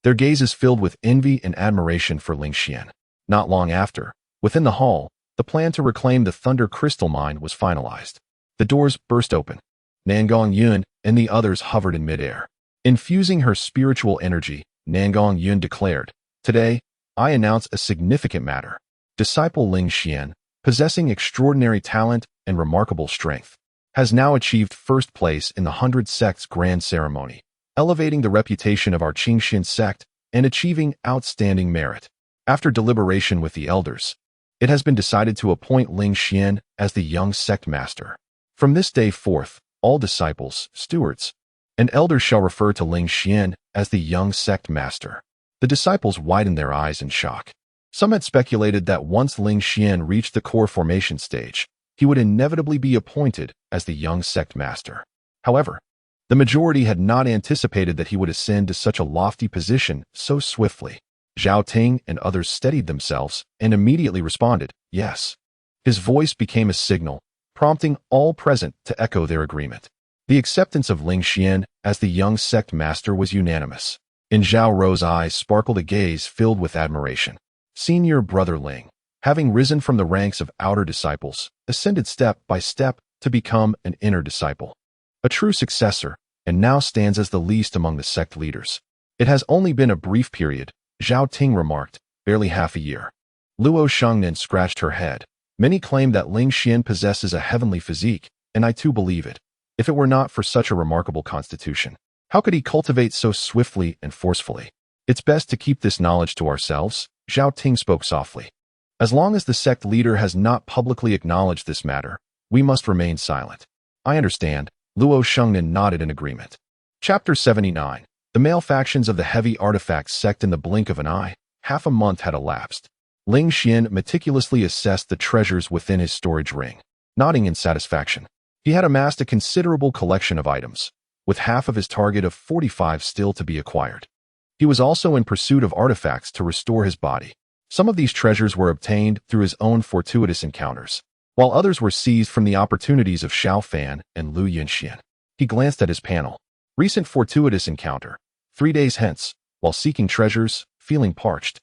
Their gazes filled with envy and admiration for Ling Xian. Not long after, within the hall, the plan to reclaim the Thunder Crystal Mine was finalized. The doors burst open. Nangong Yun and the others hovered in midair. Infusing her spiritual energy, Nangong Yun declared, Today, I announce a significant matter. Disciple Ling Xian, possessing extraordinary talent and remarkable strength, has now achieved first place in the 100 Sects Grand Ceremony, elevating the reputation of our Qingxian sect and achieving outstanding merit. After deliberation with the elders, it has been decided to appoint Ling Xian as the young sect master. From this day forth, all disciples, stewards, and elders shall refer to Ling Xian as the young sect master. The disciples widened their eyes in shock. Some had speculated that once Ling Xian reached the core formation stage, he would inevitably be appointed as the young sect master. However, the majority had not anticipated that he would ascend to such a lofty position so swiftly. Zhao Ting and others steadied themselves and immediately responded, yes. His voice became a signal, prompting all present to echo their agreement. The acceptance of Ling Xian as the young sect master was unanimous. In Zhao Rou's eyes sparkled a gaze filled with admiration. Senior brother Ling, having risen from the ranks of outer disciples, ascended step by step to become an inner disciple. A true successor, and now stands as the least among the sect leaders. It has only been a brief period, Zhao Ting remarked, barely half a year. Luo Shengnan scratched her head. Many claim that Ling Xian possesses a heavenly physique, and I too believe it. If it were not for such a remarkable constitution, how could he cultivate so swiftly and forcefully? It's best to keep this knowledge to ourselves, Zhao Ting spoke softly. As long as the sect leader has not publicly acknowledged this matter, we must remain silent. I understand, Luo Shengnan nodded in agreement. Chapter 79. The male factions of the heavy artifacts sect in the blink of an eye. Half a month had elapsed. Ling Xian meticulously assessed the treasures within his storage ring, nodding in satisfaction. He had amassed a considerable collection of items, with half of his target of 45 still to be acquired. He was also in pursuit of artifacts to restore his body. Some of these treasures were obtained through his own fortuitous encounters, while others were seized from the opportunities of Xiao Fan and Lu Yunxian. He glanced at his panel. Recent fortuitous encounter. 3 days hence, while seeking treasures, feeling parched,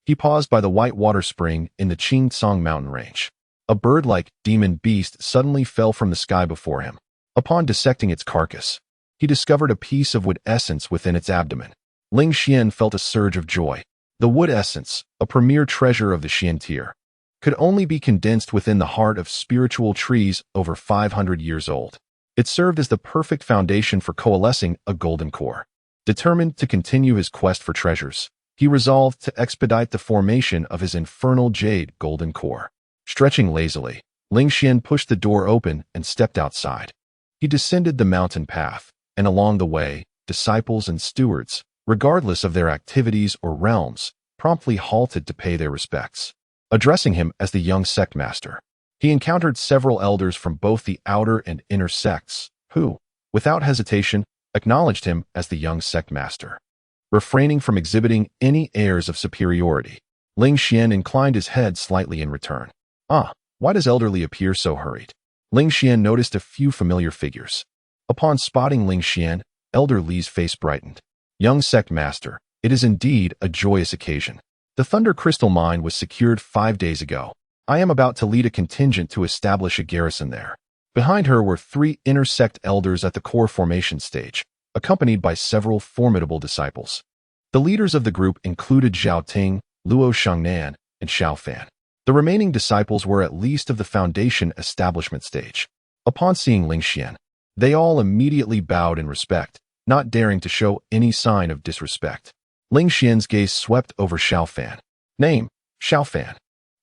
he paused by the white water spring in the Qingtsong mountain range. A bird-like demon beast suddenly fell from the sky before him. Upon dissecting its carcass, he discovered a piece of wood essence within its abdomen. Ling Xian felt a surge of joy. The wood essence, a premier treasure of the Xian tier, could only be condensed within the heart of spiritual trees over 500 years old. It served as the perfect foundation for coalescing a golden core. Determined to continue his quest for treasures, he resolved to expedite the formation of his infernal jade golden core. Stretching lazily, Ling Xian pushed the door open and stepped outside. He descended the mountain path, and along the way, disciples and stewards, regardless of their activities or realms, promptly halted to pay their respects. Addressing him as the young sect master, he encountered several elders from both the outer and inner sects, who, without hesitation, acknowledged him as the young sect master. Refraining from exhibiting any airs of superiority, Ling Xian inclined his head slightly in return. Why does elderly appear so hurried? Ling Xian noticed a few familiar figures. Upon spotting Ling Xian, Elder Li's face brightened. Young sect master, it is indeed a joyous occasion. The Thunder Crystal Mine was secured 5 days ago. I am about to lead a contingent to establish a garrison there. Behind her were 3 inner sect elders at the core formation stage, accompanied by several formidable disciples. The leaders of the group included Zhao Ting, Luo Shengnan, and Xiao Fan. The remaining disciples were at least of the foundation establishment stage. Upon seeing Ling Xian, they all immediately bowed in respect, not daring to show any sign of disrespect. Ling Xian's gaze swept over Xiao Fan. Name, Xiao Fan.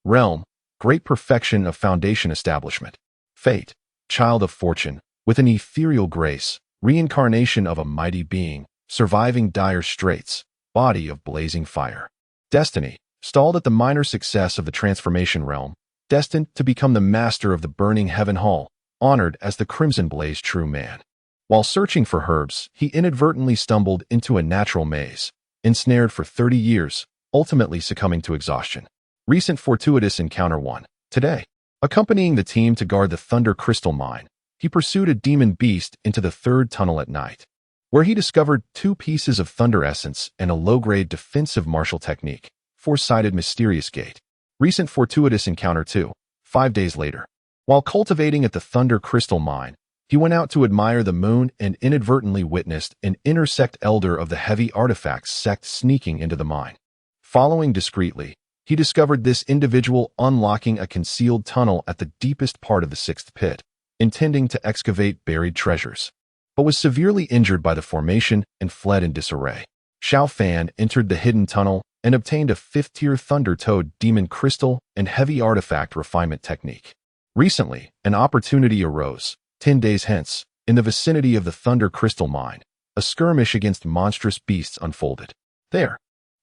Realm, great perfection of foundation establishment. Fate, child of fortune, with an ethereal grace, reincarnation of a mighty being, surviving dire straits, body of blazing fire. Destiny, stalled at the minor success of the transformation realm, destined to become the master of the burning heaven hall, honored as the Crimson Blaze true man. While searching for herbs, he inadvertently stumbled into a natural maze, ensnared for 30 years, ultimately succumbing to exhaustion. Recent fortuitous encounter 1. Today, accompanying the team to guard the Thunder Crystal Mine, he pursued a demon beast into the 3rd tunnel at night, where he discovered 2 pieces of thunder essence and a low-grade defensive martial technique, 4-sided mysterious gate. Recent fortuitous encounter 2. 5 days later, while cultivating at the Thunder Crystal Mine, he went out to admire the moon and inadvertently witnessed an inner sect elder of the heavy artifacts sect sneaking into the mine. Following discreetly, he discovered this individual unlocking a concealed tunnel at the deepest part of the 6th pit, intending to excavate buried treasures, but was severely injured by the formation and fled in disarray. Xiao Fan entered the hidden tunnel and obtained a 5th-tier Thunder Toad demon crystal and heavy artifact refinement technique. Recently, an opportunity arose. 10 days hence, in the vicinity of the Thunder Crystal Mine, a skirmish against monstrous beasts unfolded. There,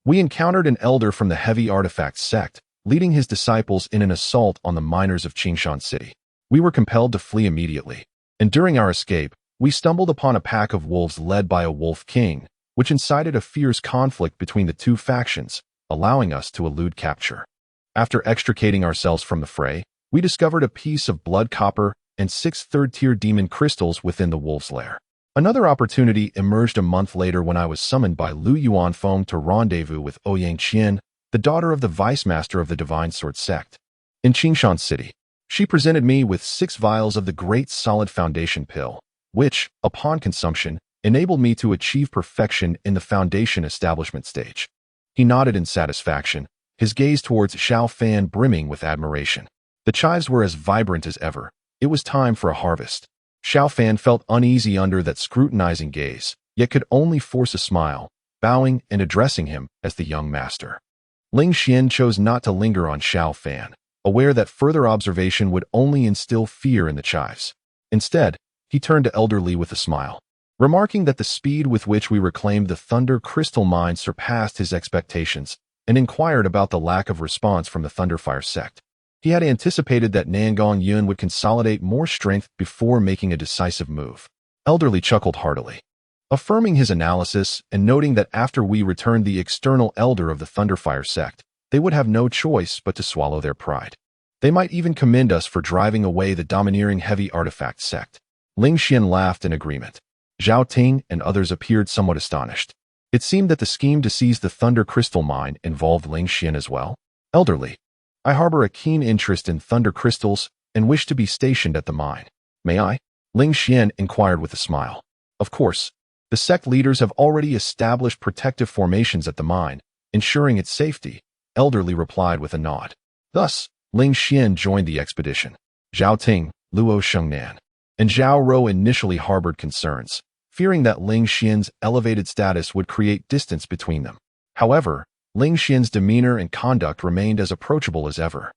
we encountered an elder from the Heavy Artifacts sect, leading his disciples in an assault on the miners of Qingshan City. We were compelled to flee immediately, and during our escape, we stumbled upon a pack of wolves led by a wolf king, which incited a fierce conflict between the 2 factions, allowing us to elude capture. After extricating ourselves from the fray, we discovered a piece of blood copper and 6 third-tier demon crystals within the wolf's lair. Another opportunity emerged a month later when I was summoned by Lu Yuanfeng to rendezvous with Ouyang Qian, the daughter of the vice master of the Divine Sword sect. In Qingshan City, she presented me with 6 vials of the Great Solid Foundation Pill, which, upon consumption, enabled me to achieve perfection in the foundation establishment stage. He nodded in satisfaction, his gaze towards Xiao Fan brimming with admiration. The chives were as vibrant as ever. It was time for a harvest. Xiao Fan felt uneasy under that scrutinizing gaze, yet could only force a smile, bowing and addressing him as the young master. Ling Xian chose not to linger on Xiao Fan, aware that further observation would only instill fear in the chives. Instead, he turned to Elder Li with a smile, remarking that the speed with which we reclaimed the Thunder Crystal Mine surpassed his expectations, and inquired about the lack of response from the Thunderfire sect. He had anticipated that Nangong Yun would consolidate more strength before making a decisive move. Elder Li chuckled heartily, affirming his analysis and noting that after we returned the external elder of the Thunderfire sect, they would have no choice but to swallow their pride. They might even commend us for driving away the domineering Heavy Artifact sect. Ling Xian laughed in agreement. Zhao Ting and others appeared somewhat astonished. It seemed that the scheme to seize the Thunder Crystal Mine involved Ling Xian as well. Elder Li, I harbor a keen interest in thunder crystals and wish to be stationed at the mine. May I? Ling Xian inquired with a smile. Of course. The sect leaders have already established protective formations at the mine, ensuring its safety, Elder Li replied with a nod. Thus, Ling Xian joined the expedition. Zhao Ting, Luo Shengnan, and Zhao Rou initially harbored concerns, fearing that Ling Xian's elevated status would create distance between them. However, Ling Xian's demeanor and conduct remained as approachable as ever,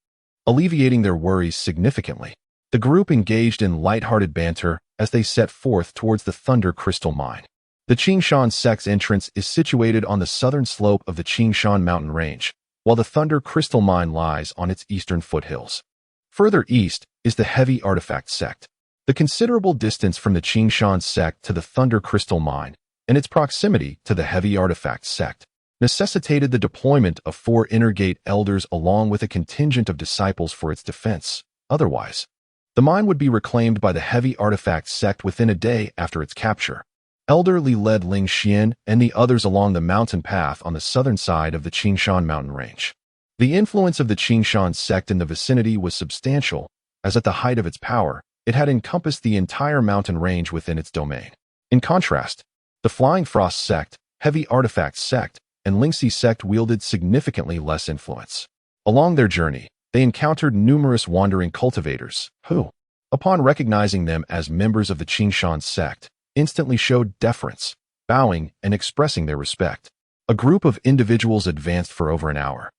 alleviating their worries significantly. The group engaged in light-hearted banter as they set forth towards the Thunder Crystal Mine. The Qingshan sect's entrance is situated on the southern slope of the Qingshan mountain range, while the Thunder Crystal Mine lies on its eastern foothills. Further east is the Heavy Artifact sect. The considerable distance from the Qingshan sect to the Thunder Crystal Mine, and its proximity to the Heavy Artifact sect, necessitated the deployment of 4 inner gate elders along with a contingent of disciples for its defense. Otherwise, the mine would be reclaimed by the Heavy Artifact sect within a day after its capture. Elder Li led Ling Xian and the others along the mountain path on the southern side of the Qingshan mountain range. The influence of the Qingshan sect in the vicinity was substantial, as at the height of its power, It had encompassed the entire mountain range within its domain. In contrast, the Flying Frost sect, Heavy Artifact sect, and Lingxi sect wielded significantly less influence. Along their journey, they encountered numerous wandering cultivators, who, upon recognizing them as members of the Qingshan sect, instantly showed deference, bowing and expressing their respect. A group of individuals advanced for over an hour,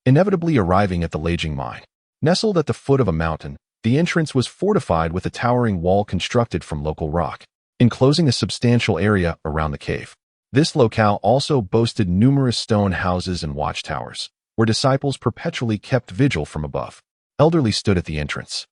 inevitably arriving at the Laging Mine. Nestled at the foot of a mountain, the entrance was fortified with a towering wall constructed from local rock, enclosing a substantial area around the cave. This locale also boasted numerous stone houses and watchtowers, where disciples perpetually kept vigil from above. Elderly stood at the entrance,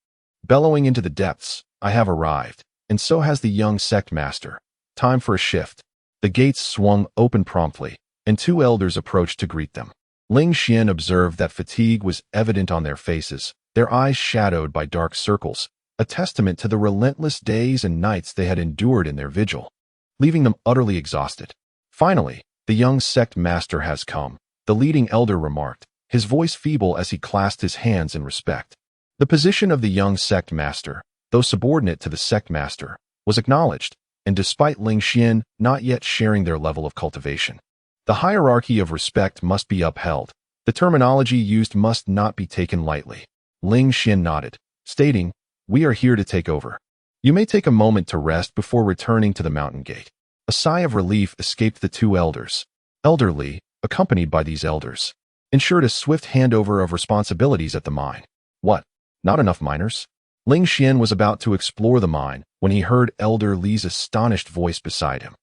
bellowing into the depths, "I have arrived, and so has the young sect master. Time for a shift." The gates swung open promptly, and two elders approached to greet them. Ling Xian observed that fatigue was evident on their faces, their eyes shadowed by dark circles, a testament to the relentless days and nights they had endured in their vigil, leaving them utterly exhausted. Finally, the young sect master has come, the leading elder remarked, his voice feeble as he clasped his hands in respect. The position of the young sect master, though subordinate to the sect master, was acknowledged, and despite Ling Xian not yet sharing their level of cultivation, the hierarchy of respect must be upheld. The terminology used must not be taken lightly. Ling Xian nodded, stating, "We are here to take over. You may take a moment to rest before returning to the mountain gate." A sigh of relief escaped the two elders. Elder Li, accompanied by these elders, ensured a swift handover of responsibilities at the mine. What? Not enough miners? Ling Xian was about to explore the mine when he heard Elder Li's astonished voice beside him.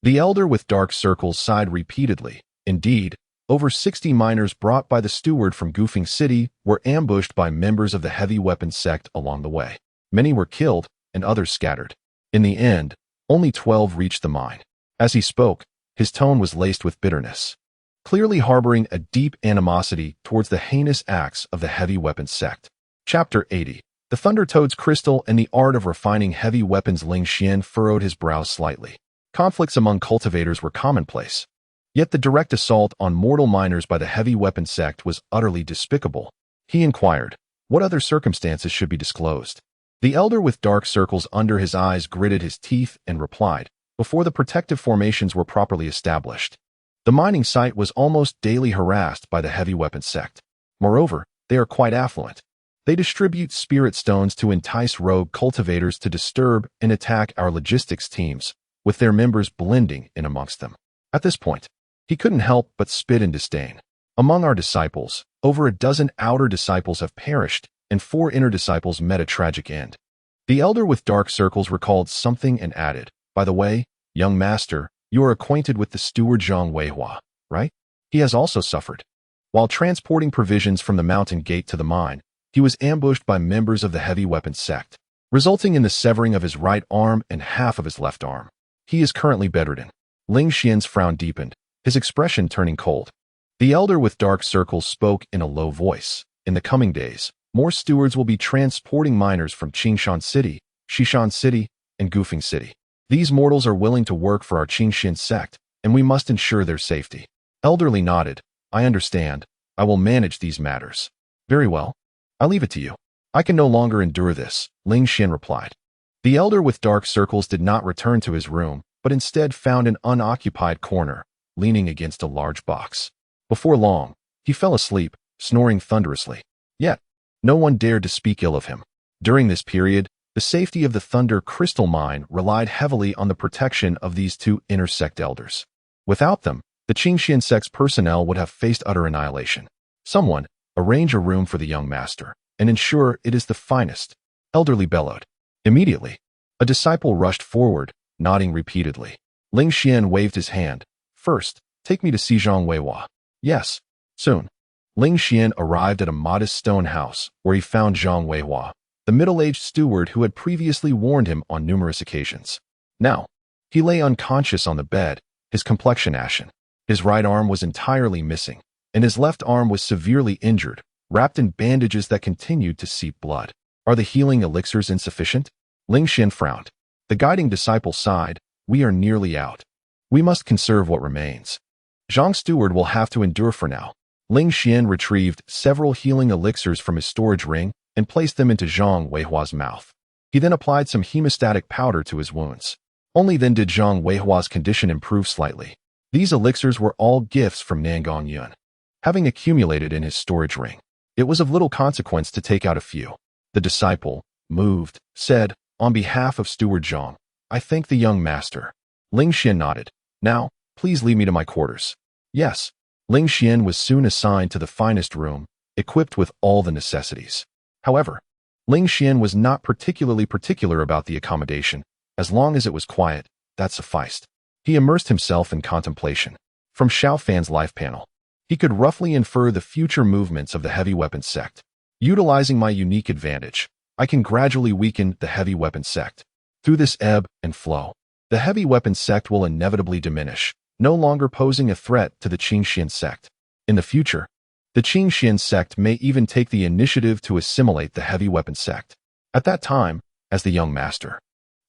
The elder with dark circles sighed repeatedly. Indeed, over 60 miners brought by the steward from Gufeng City were ambushed by members of the heavy weapons sect along the way. Many were killed and others scattered. In the end, only 12 reached the mine. As he spoke, his tone was laced with bitterness, clearly harboring a deep animosity towards the heinous acts of the heavy weapons sect. Chapter 80. The Thunder Toad's Crystal and the Art of Refining Heavy Weapons. Ling Xian furrowed his brows slightly. Conflicts among cultivators were commonplace. Yet the direct assault on mortal miners by the heavy weapons sect was utterly despicable. He inquired, what other circumstances should be disclosed? The elder with dark circles under his eyes gritted his teeth and replied, before the protective formations were properly established, the mining site was almost daily harassed by the heavy weapons sect. Moreover, they are quite affluent. They distribute spirit stones to entice rogue cultivators to disturb and attack our logistics teams, with their members blending in amongst them. At this point, he couldn't help but spit in disdain. Among our disciples, over a dozen outer disciples have perished, and 4 inner disciples met a tragic end. The elder with dark circles recalled something and added, by the way, young master, you are acquainted with the steward Zhang Weihua, right? He has also suffered. While transporting provisions from the mountain gate to the mine, he was ambushed by members of the heavy weapons sect, resulting in the severing of his right arm and half of his left arm. He is currently bedridden. Ling Xian's frown deepened, his expression turning cold. The elder with dark circles spoke in a low voice. In the coming days, more stewards will be transporting miners from Qingshan City, Xishan City, and Gufeng City. These mortals are willing to work for our Qingxian sect, and we must ensure their safety. Elderly nodded. I understand. I will manage these matters. Very well. I leave it to you. I can no longer endure this, Ling Xian replied. The elder with dark circles did not return to his room, but instead found an unoccupied corner, leaning against a large box. Before long, he fell asleep, snoring thunderously. Yet, no one dared to speak ill of him. During this period, the safety of the Thunder Crystal Mine relied heavily on the protection of these 2 inner sect elders. Without them, the Qingxian sect's personnel would have faced utter annihilation. Someone, arrange a room for the young master, and ensure it is the finest, Elderly bellowed. Immediately, a disciple rushed forward, nodding repeatedly. Ling Xian waved his hand. First, take me to see Zhang Weihua. Yes, soon. Ling Xian arrived at a modest stone house, where he found Zhang Weihua, the middle-aged steward who had previously warned him on numerous occasions. Now, he lay unconscious on the bed, his complexion ashen. His right arm was entirely missing, and his left arm was severely injured, wrapped in bandages that continued to seep blood. Are the healing elixirs insufficient? Ling Xian frowned. The guiding disciple sighed. We are nearly out. We must conserve what remains. Zhang Steward will have to endure for now. Ling Xian retrieved several healing elixirs from his storage ring and placed them into Zhang Weihua's mouth. He then applied some hemostatic powder to his wounds. Only then did Zhang Weihua's condition improve slightly. These elixirs were all gifts from Nangong Yun, having accumulated in his storage ring. It was of little consequence to take out a few. The disciple, moved, said, "On behalf of Steward Zhang, I thank the young master." Ling Xian nodded. "Now, please lead me to my quarters." Yes. Ling Xian was soon assigned to the finest room, equipped with all the necessities. However, Ling Xian was not particularly particular about the accommodation. As long as it was quiet, that sufficed. He immersed himself in contemplation. From Xiao Fan's life panel, he could roughly infer the future movements of the heavy weapons sect. Utilizing my unique advantage, I can gradually weaken the heavy weapons sect. Through this ebb and flow, the heavy weapons sect will inevitably diminish, no longer posing a threat to the Qingxian sect. In the future, the Qingxian sect may even take the initiative to assimilate the heavy weapons sect. At that time, as the young master,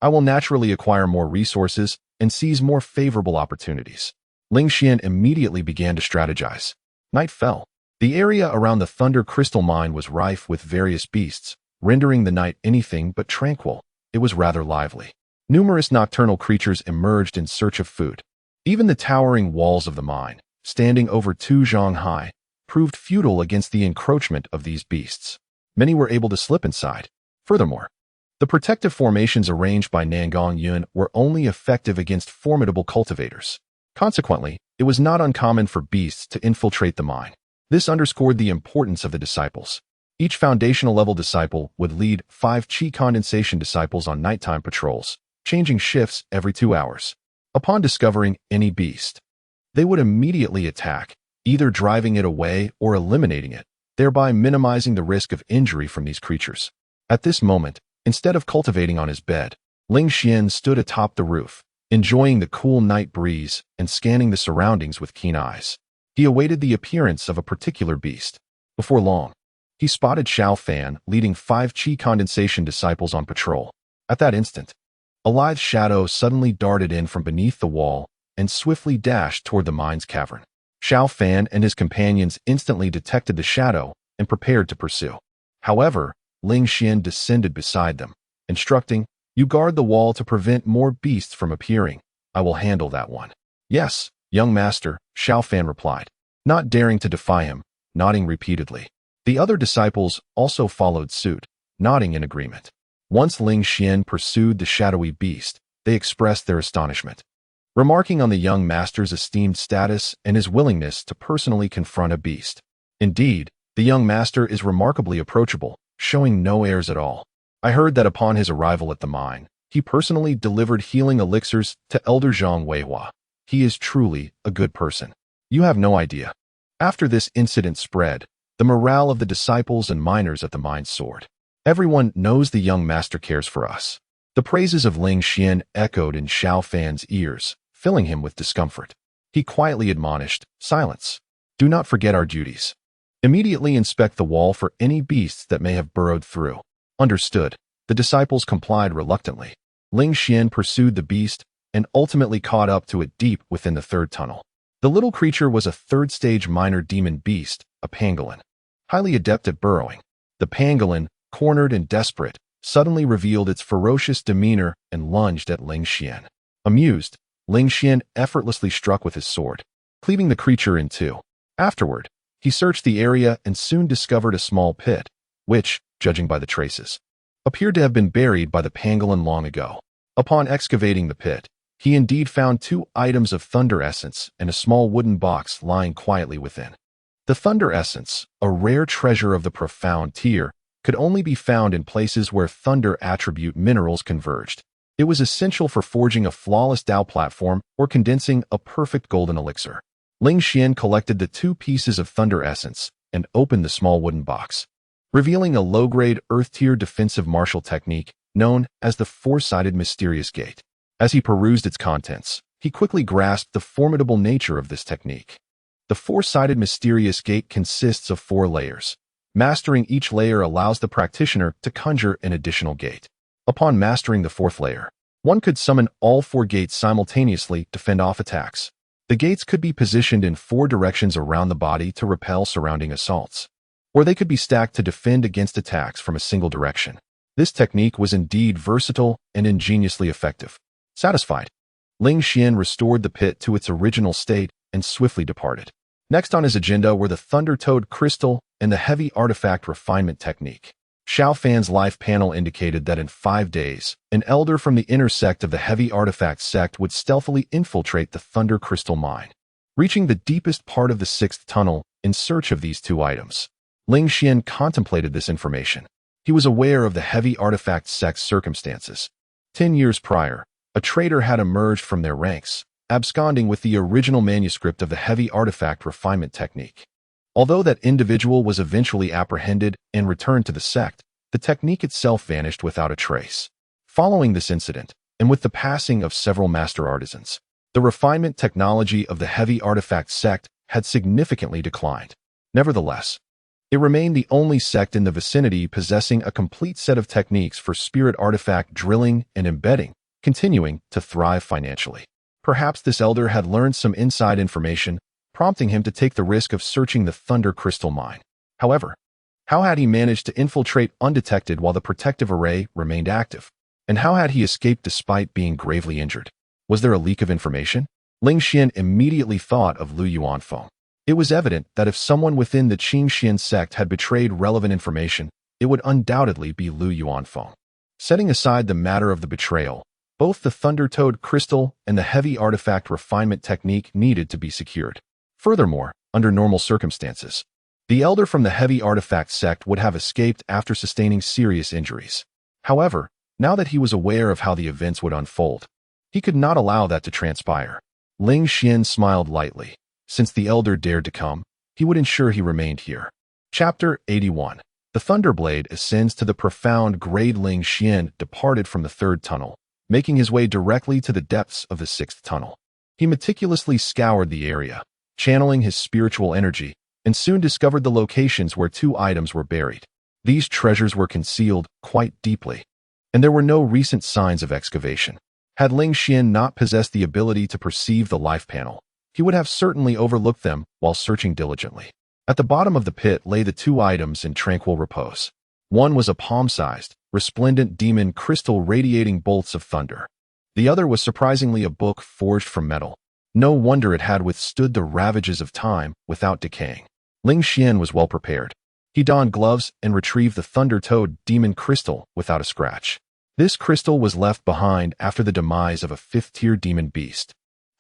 I will naturally acquire more resources and seize more favorable opportunities. Ling Xian immediately began to strategize. Night fell. The area around the Thunder Crystal Mine was rife with various beasts, rendering the night anything but tranquil. It was rather lively. Numerous nocturnal creatures emerged in search of food. Even the towering walls of the mine, standing over 2 zhang high, proved futile against the encroachment of these beasts. Many were able to slip inside. Furthermore, the protective formations arranged by Nangong Yun were only effective against formidable cultivators. Consequently, it was not uncommon for beasts to infiltrate the mine. This underscored the importance of the disciples. Each foundational level disciple would lead 5 qi condensation disciples on nighttime patrols, changing shifts every 2 hours. Upon discovering any beast, they would immediately attack, either driving it away or eliminating it, thereby minimizing the risk of injury from these creatures. At this moment, instead of cultivating on his bed, Ling Xian stood atop the roof, enjoying the cool night breeze and scanning the surroundings with keen eyes. He awaited the appearance of a particular beast. Before long, he spotted Xiao Fan leading 5 qi condensation disciples on patrol. At that instant, a lithe shadow suddenly darted in from beneath the wall and swiftly dashed toward the mine's cavern. Xiao Fan and his companions instantly detected the shadow and prepared to pursue. However, Ling Xian descended beside them, instructing, "You guard the wall to prevent more beasts from appearing. I will handle that one." "Yes, young master," Xiao Fan replied, not daring to defy him, nodding repeatedly. The other disciples also followed suit, nodding in agreement. Once Ling Xian pursued the shadowy beast, they expressed their astonishment, remarking on the young master's esteemed status and his willingness to personally confront a beast. Indeed, the young master is remarkably approachable, showing no airs at all. I heard that upon his arrival at the mine, he personally delivered healing elixirs to Elder Zhang Weihua. He is truly a good person. You have no idea. After this incident spread, the morale of the disciples and miners at the mine soared. Everyone knows the young master cares for us. The praises of Ling Xian echoed in Xiao Fan's ears, filling him with discomfort. He quietly admonished, "Silence. Do not forget our duties. Immediately inspect the wall for any beasts that may have burrowed through." Understood. The disciples complied reluctantly. Ling Xian pursued the beast and ultimately caught up to it deep within the 3rd tunnel. The little creature was a 3rd-stage minor demon beast, a pangolin. Highly adept at burrowing, the pangolin, cornered and desperate, suddenly revealed its ferocious demeanor and lunged at Ling Xian. Amused, Ling Xian effortlessly struck with his sword, cleaving the creature in 2. Afterward, he searched the area and soon discovered a small pit, which, judging by the traces, appeared to have been buried by the pangolin long ago. Upon excavating the pit, he indeed found 2 items of thunder essence and a small wooden box lying quietly within. The thunder essence, a rare treasure of the profound tier, could only be found in places where thunder attribute minerals converged. It was essential for forging a flawless Dao platform or condensing a perfect golden elixir. Ling Xian collected the 2 pieces of thunder essence and opened the small wooden box, revealing a low-grade earth-tier defensive martial technique known as the Four-Sided Mysterious Gate. As he perused its contents, he quickly grasped the formidable nature of this technique. The Four-Sided Mysterious Gate consists of 4 layers. Mastering each layer allows the practitioner to conjure an additional gate. Upon mastering the 4th layer, one could summon all 4 gates simultaneously to fend off attacks. The gates could be positioned in 4 directions around the body to repel surrounding assaults, or they could be stacked to defend against attacks from a single direction. This technique was indeed versatile and ingeniously effective. Satisfied, Ling Xian restored the pit to its original state and swiftly departed. Next on his agenda were the Thunder Toad Crystal and the Heavy Artifact Refinement Technique. Xiao Fan's life panel indicated that in 5 days, an elder from the inner sect of the Heavy Artifact sect would stealthily infiltrate the Thunder Crystal mine, reaching the deepest part of the 6th tunnel in search of these 2 items. Ling Xian contemplated this information. He was aware of the Heavy Artifact sect's circumstances. 10 years prior, a traitor had emerged from their ranks, absconding with the original manuscript of the Heavy Artifact Refinement Technique. Although that individual was eventually apprehended and returned to the sect, the technique itself vanished without a trace. Following this incident, and with the passing of several master artisans, the refinement technology of the Heavy Artifact sect had significantly declined. Nevertheless, it remained the only sect in the vicinity possessing a complete set of techniques for spirit artifact drilling and embedding, continuing to thrive financially. Perhaps this elder had learned some inside information, prompting him to take the risk of searching the Thunder Crystal mine. However, how had he managed to infiltrate undetected while the protective array remained active? And how had he escaped despite being gravely injured? Was there a leak of information? Ling Xian immediately thought of Lu Yuanfeng. It was evident that if someone within the Qingxian sect had betrayed relevant information, it would undoubtedly be Lu Yuanfeng. Setting aside the matter of the betrayal, both the Thunder Toad Crystal and the Heavy Artifact Refinement Technique needed to be secured. Furthermore, under normal circumstances, the elder from the Heavy Artifact sect would have escaped after sustaining serious injuries. However, now that he was aware of how the events would unfold, he could not allow that to transpire. Ling Xian smiled lightly. Since the elder dared to come, he would ensure he remained here. Chapter 81. The Thunderblade ascends to the profound grade. Ling Xian departed from the 3rd tunnel, making his way directly to the depths of the 6th tunnel. He meticulously scoured the area, channeling his spiritual energy, and soon discovered the locations where 2 items were buried. These treasures were concealed quite deeply, and there were no recent signs of excavation. Had Ling Xian not possessed the ability to perceive the life panel, he would have certainly overlooked them while searching diligently. At the bottom of the pit lay the 2 items in tranquil repose. One was a palm-sized, resplendent demon crystal radiating bolts of thunder. The other was surprisingly a book forged from metal. No wonder it had withstood the ravages of time without decaying. Ling Xian was well prepared. He donned gloves and retrieved the Thunder Toad demon crystal without a scratch. This crystal was left behind after the demise of a 5th-tier demon beast,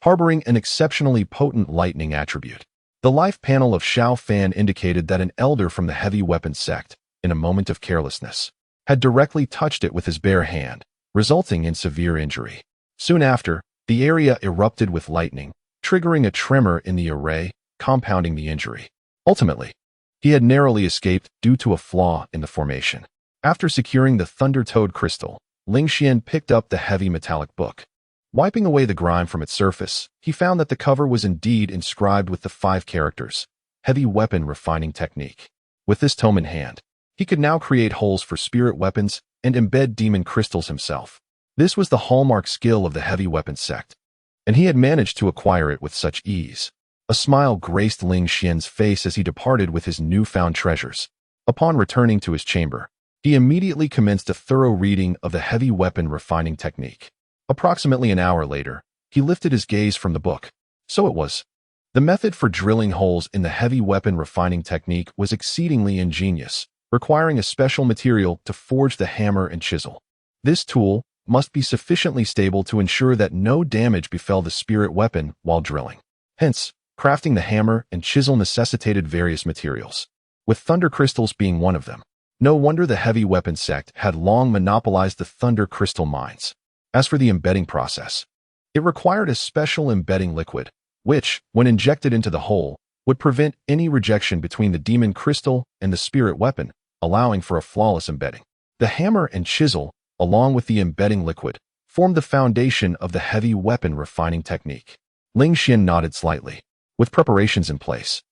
harboring an exceptionally potent lightning attribute. The life panel of Xiao Fan indicated that an elder from the Heavy Weapons sect, in a moment of carelessness, had directly touched it with his bare hand, resulting in severe injury. Soon after, the area erupted with lightning, triggering a tremor in the array, compounding the injury. Ultimately, he had narrowly escaped due to a flaw in the formation. After securing the Thunder Toad Crystal, Ling Xian picked up the heavy metallic book. Wiping away the grime from its surface, he found that the cover was indeed inscribed with the 5 characters, Heavy Weapon Refining Technique. With this tome in hand, he could now create holes for spirit weapons and embed demon crystals himself. This was the hallmark skill of the Heavy Weapons sect, and he had managed to acquire it with such ease. A smile graced Ling Xian's face as he departed with his newfound treasures. Upon returning to his chamber, he immediately commenced a thorough reading of the Heavy Weapon Refining Technique. Approximately an hour later, he lifted his gaze from the book. So it was. The method for drilling holes in the Heavy Weapon Refining Technique was exceedingly ingenious, requiring a special material to forge the hammer and chisel. This tool must be sufficiently stable to ensure that no damage befell the spirit weapon while drilling. Hence, crafting the hammer and chisel necessitated various materials, with thunder crystals being one of them. No wonder the Heavy Weapon sect had long monopolized the thunder crystal mines. As for the embedding process, it required a special embedding liquid, which, when injected into the hole, would prevent any rejection between the demon crystal and the spirit weapon, allowing for a flawless embedding. The hammer and chisel, along with the embedding liquid, formed the foundation of the Heavy Weapon Refining Technique. Ling Xian nodded slightly. With preparations in place,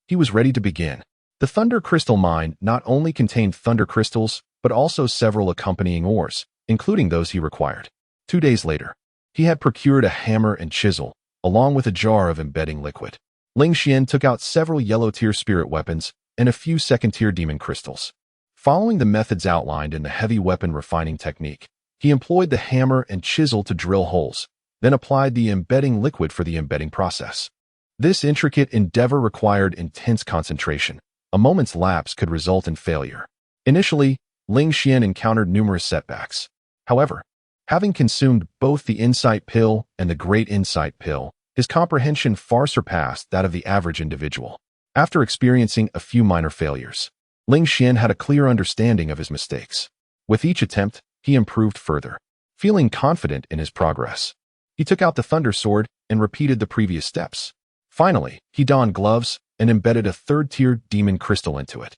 he was ready to begin. The Thunder Crystal Mine not only contained thunder crystals, but also several accompanying ores, including those he required. 2 days later, he had procured a hammer and chisel, along with a jar of embedding liquid. Ling Xian took out several yellow-tier spirit weapons and a few second-tier demon crystals. Following the methods outlined in the heavy weapon refining technique, he employed the hammer and chisel to drill holes, then applied the embedding liquid for the embedding process. This intricate endeavor required intense concentration. A moment's lapse could result in failure. Initially, Ling Xian encountered numerous setbacks. However, having consumed both the Insight Pill and the Great Insight Pill, his comprehension far surpassed that of the average individual. After experiencing a few minor failures, Ling Xian had a clear understanding of his mistakes. With each attempt, he improved further. Feeling confident in his progress, he took out the Thunder Sword and repeated the previous steps. Finally, he donned gloves and embedded a third-tier demon crystal into it.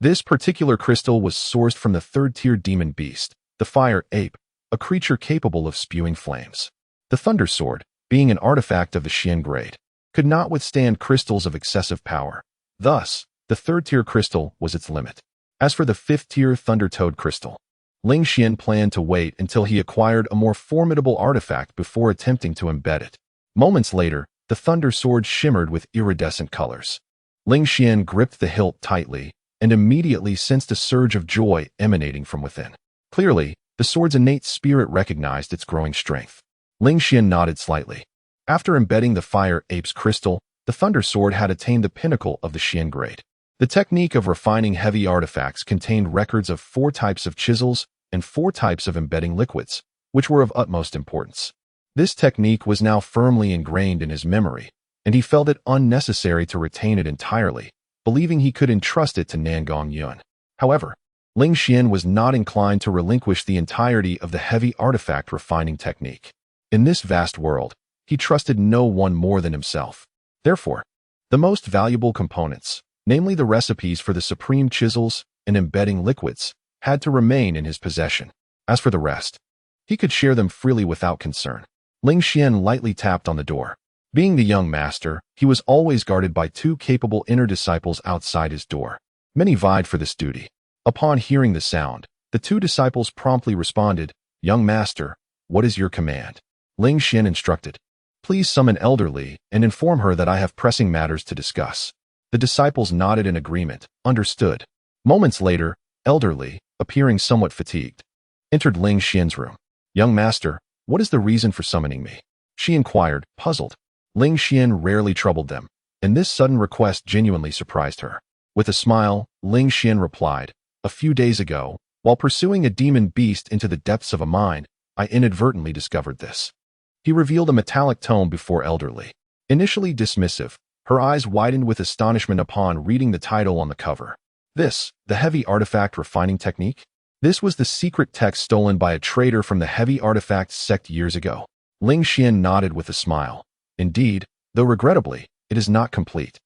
This particular crystal was sourced from the third-tier demon beast, the Fire Ape, a creature capable of spewing flames. The Thunder Sword, being an artifact of the Xian grade, could not withstand crystals of excessive power. Thus, the third-tier crystal was its limit. As for the fifth-tier Thunder Toad crystal, Ling Xian planned to wait until he acquired a more formidable artifact before attempting to embed it. Moments later, the Thunder Sword shimmered with iridescent colors. Ling Xian gripped the hilt tightly and immediately sensed a surge of joy emanating from within. Clearly, the sword's innate spirit recognized its growing strength. Ling Xian nodded slightly. After embedding the Fire Ape's crystal, the Thunder Sword had attained the pinnacle of the Xian grade. The technique of refining heavy artifacts contained records of 4 types of chisels and 4 types of embedding liquids, which were of utmost importance. This technique was now firmly ingrained in his memory, and he felt it unnecessary to retain it entirely, believing he could entrust it to Nangong Yun. However, Ling Xian was not inclined to relinquish the entirety of the heavy artifact refining technique. In this vast world, he trusted no one more than himself. Therefore, the most valuable components, namely the recipes for the supreme chisels and embedding liquids, had to remain in his possession. As for the rest, he could share them freely without concern. Ling Xian lightly tapped on the door. Being the young master, he was always guarded by 2 capable inner disciples outside his door. Many vied for this duty. Upon hearing the sound, the 2 disciples promptly responded, "Young master, what is your command?" Ling Xian instructed, "Please summon Elder Li and inform her that I have pressing matters to discuss." The disciples nodded in agreement, understood. Moments later, Elder Li, appearing somewhat fatigued, entered Ling Xian's room. "Young master, what is the reason for summoning me?" she inquired, puzzled. Ling Xian rarely troubled them, and this sudden request genuinely surprised her. With a smile, Ling Xian replied, "A few days ago, while pursuing a demon beast into the depths of a mine, I inadvertently discovered this." He revealed a metallic tome before Elder Li. Initially dismissive, her eyes widened with astonishment upon reading the title on the cover. This, the heavy artifact refining technique? This was the secret text stolen by a trader from the heavy artifacts sect years ago. Ling Xian nodded with a smile. Indeed, though regrettably, it is not complete,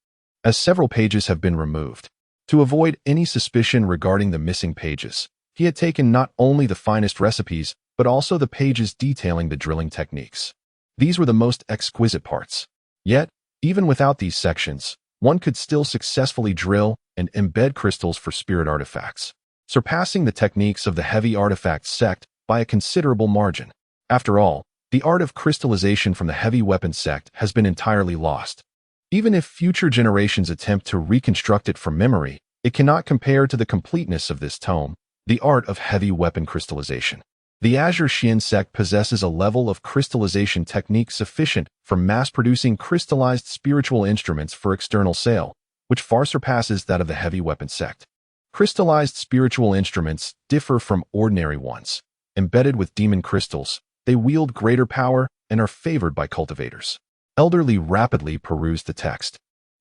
as several pages have been removed. To avoid any suspicion regarding the missing pages, he had taken not only the finest recipes, but also the pages detailing the drilling techniques. These were the most exquisite parts. Yet, even without these sections, one could still successfully drill and embed crystals for spirit artifacts, surpassing the techniques of the heavy artifacts sect by a considerable margin. After all, the art of crystallization from the heavy weapons sect has been entirely lost. Even if future generations attempt to reconstruct it from memory, it cannot compare to the completeness of this tome, the art of heavy weapon crystallization. The Azure Xian sect possesses a level of crystallization technique sufficient for mass-producing crystallized spiritual instruments for external sale, which far surpasses that of the heavy weapon sect. Crystallized spiritual instruments differ from ordinary ones. Embedded with demon crystals, they wield greater power and are favored by cultivators. Elder Li rapidly perused the text,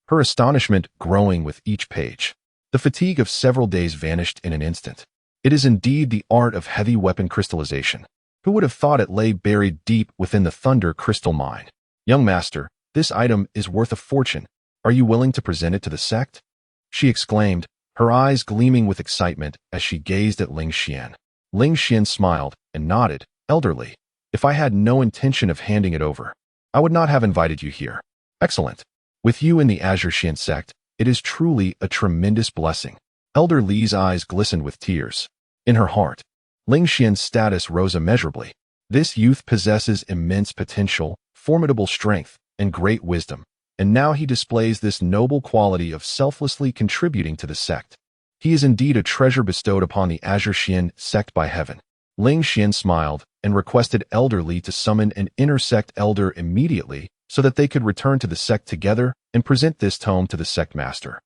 her astonishment growing with each page. The fatigue of several days vanished in an instant. It is indeed the art of heavy weapon crystallization. Who would have thought it lay buried deep within the Thunder Crystal Mine? Young master, this item is worth a fortune. Are you willing to present it to the sect? She exclaimed, her eyes gleaming with excitement as she gazed at Ling Xian. Ling Xian smiled and nodded. Elder Li, if I had no intention of handing it over, I would not have invited you here. Excellent. With you in the Azure Xian sect, it is truly a tremendous blessing. Elder Li's eyes glistened with tears. In her heart, Ling Xian's status rose immeasurably. This youth possesses immense potential, formidable strength, and great wisdom, and now he displays this noble quality of selflessly contributing to the sect. He is indeed a treasure bestowed upon the Azure Xian sect by heaven. Ling Xian smiled and requested Elder Li to summon an inner sect elder immediately so that they could return to the sect together and present this tome to the sect master,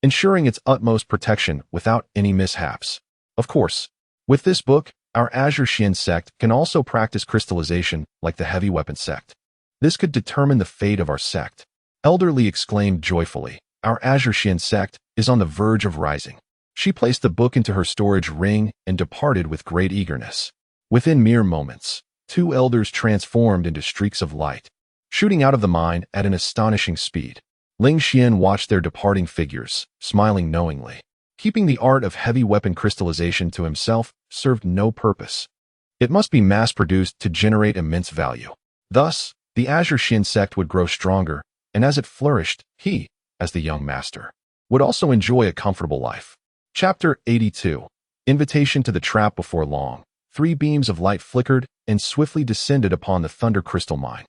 ensuring its utmost protection without any mishaps. Of course, with this book, our Azure Xian sect can also practice crystallization like the heavy weapon sect. This could determine the fate of our sect. Elder Li exclaimed joyfully, our Azure Xian sect is on the verge of rising. She placed the book into her storage ring and departed with great eagerness. Within mere moments, 2 elders transformed into streaks of light, shooting out of the mine at an astonishing speed. Ling Xian watched their departing figures, smiling knowingly. Keeping the art of heavy weapon crystallization to himself served no purpose. It must be mass-produced to generate immense value. Thus, the Azure Xian sect would grow stronger, and as it flourished, he, as the young master, would also enjoy a comfortable life. Chapter 82. Invitation to the trap. Before long, 3 beams of light flickered and swiftly descended upon the Thunder Crystal Mine.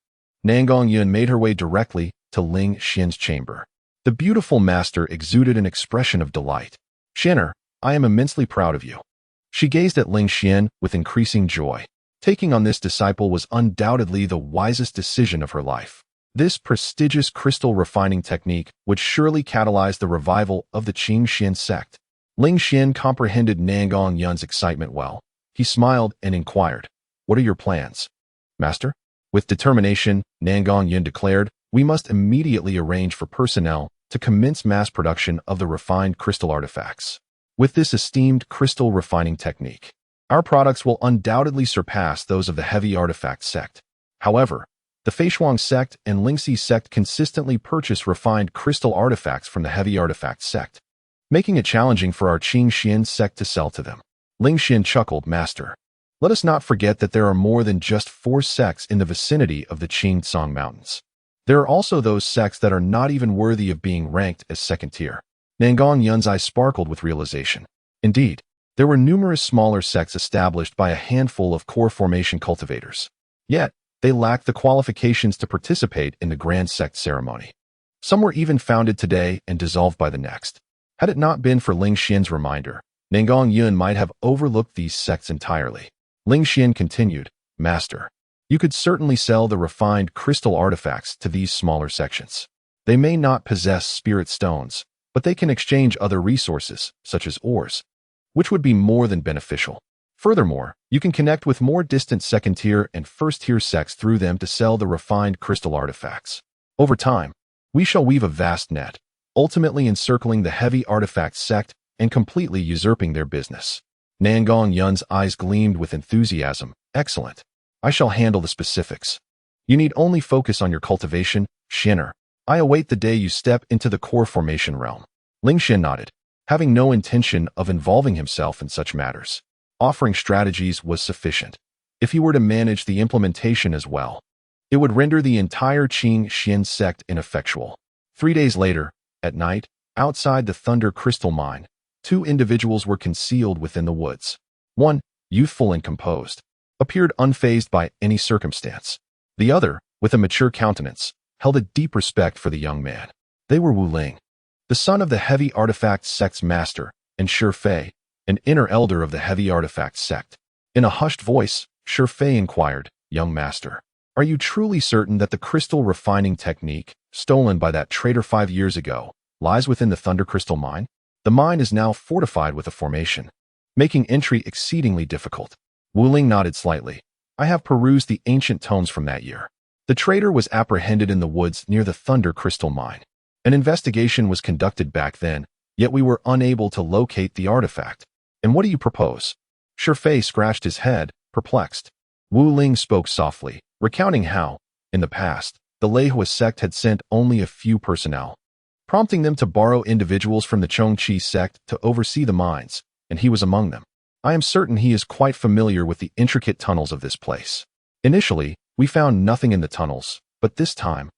Nangong Yun made her way directly to Ling Xian's chamber. The beautiful master exuded an expression of delight. Xianer, I am immensely proud of you. She gazed at Ling Xian with increasing joy. Taking on this disciple was undoubtedly the wisest decision of her life. This prestigious crystal refining technique would surely catalyze the revival of the Qing Xian sect. Ling Xian comprehended Nangong Yun's excitement well. He smiled and inquired, "What are your plans, Master?" With determination, Nangong Yun declared, "We must immediately arrange for personnel to commence mass production of the refined crystal artifacts. With this esteemed crystal refining technique, our products will undoubtedly surpass those of the heavy artifact sect. However, the Feishuang sect and Lingxi sect consistently purchase refined crystal artifacts from the heavy artifact sect, making it challenging for our Qing Xian sect to sell to them." Ling Xian chuckled, "Master, let us not forget that there are more than just 4 sects in the vicinity of the Qing Tsang Mountains. There are also those sects that are not even worthy of being ranked as second tier." Nangong Yun's eyes sparkled with realization. Indeed, there were numerous smaller sects established by a handful of core formation cultivators. Yet, they lacked the qualifications to participate in the grand sect ceremony. Some were even founded today and dissolved by the next. Had it not been for Ling Xian's reminder, Nangong Yun might have overlooked these sects entirely. Ling Xian continued, "Master, you could certainly sell the refined crystal artifacts to these smaller sections. They may not possess spirit stones, but they can exchange other resources, such as ores, which would be more than beneficial. Furthermore, you can connect with more distant second-tier and first-tier sects through them to sell the refined crystal artifacts. Over time, we shall weave a vast net, ultimately encircling the heavy artifact sect and completely usurping their business." Nangong Yun's eyes gleamed with enthusiasm. "Excellent. I shall handle the specifics. You need only focus on your cultivation, Xianer. I await the day you step into the core formation realm." Ling Xian nodded, having no intention of involving himself in such matters. Offering strategies was sufficient. If he were to manage the implementation as well, it would render the entire Qing Xian sect ineffectual. 3 days later, at night, outside the Thunder Crystal Mine, 2 individuals were concealed within the woods. One, youthful and composed, appeared unfazed by any circumstance. The other, with a mature countenance, held a deep respect for the young man. They were Wu Ling, the son of the heavy artifact sect's master, and Shi Fei, an inner elder of the heavy artifact sect. In a hushed voice, Shi Fei inquired, "Young master, are you truly certain that the crystal refining technique, stolen by that traitor 5 years ago, lies within the Thunder Crystal Mine? The mine is now fortified with a formation, making entry exceedingly difficult." Wu Ling nodded slightly. "I have perused the ancient tomes from that year. The traitor was apprehended in the woods near the Thunder Crystal Mine. An investigation was conducted back then, yet we were unable to locate the artifact. And what do you propose?" Shi Fei scratched his head, perplexed. Wu Ling spoke softly, recounting how, in the past, the Leihua sect had sent only a few personnel, prompting them to borrow individuals from the Chongqi sect to oversee the mines, and he was among them. I am certain he is quite familiar with the intricate tunnels of this place. Initially, we found nothing in the tunnels, but this time,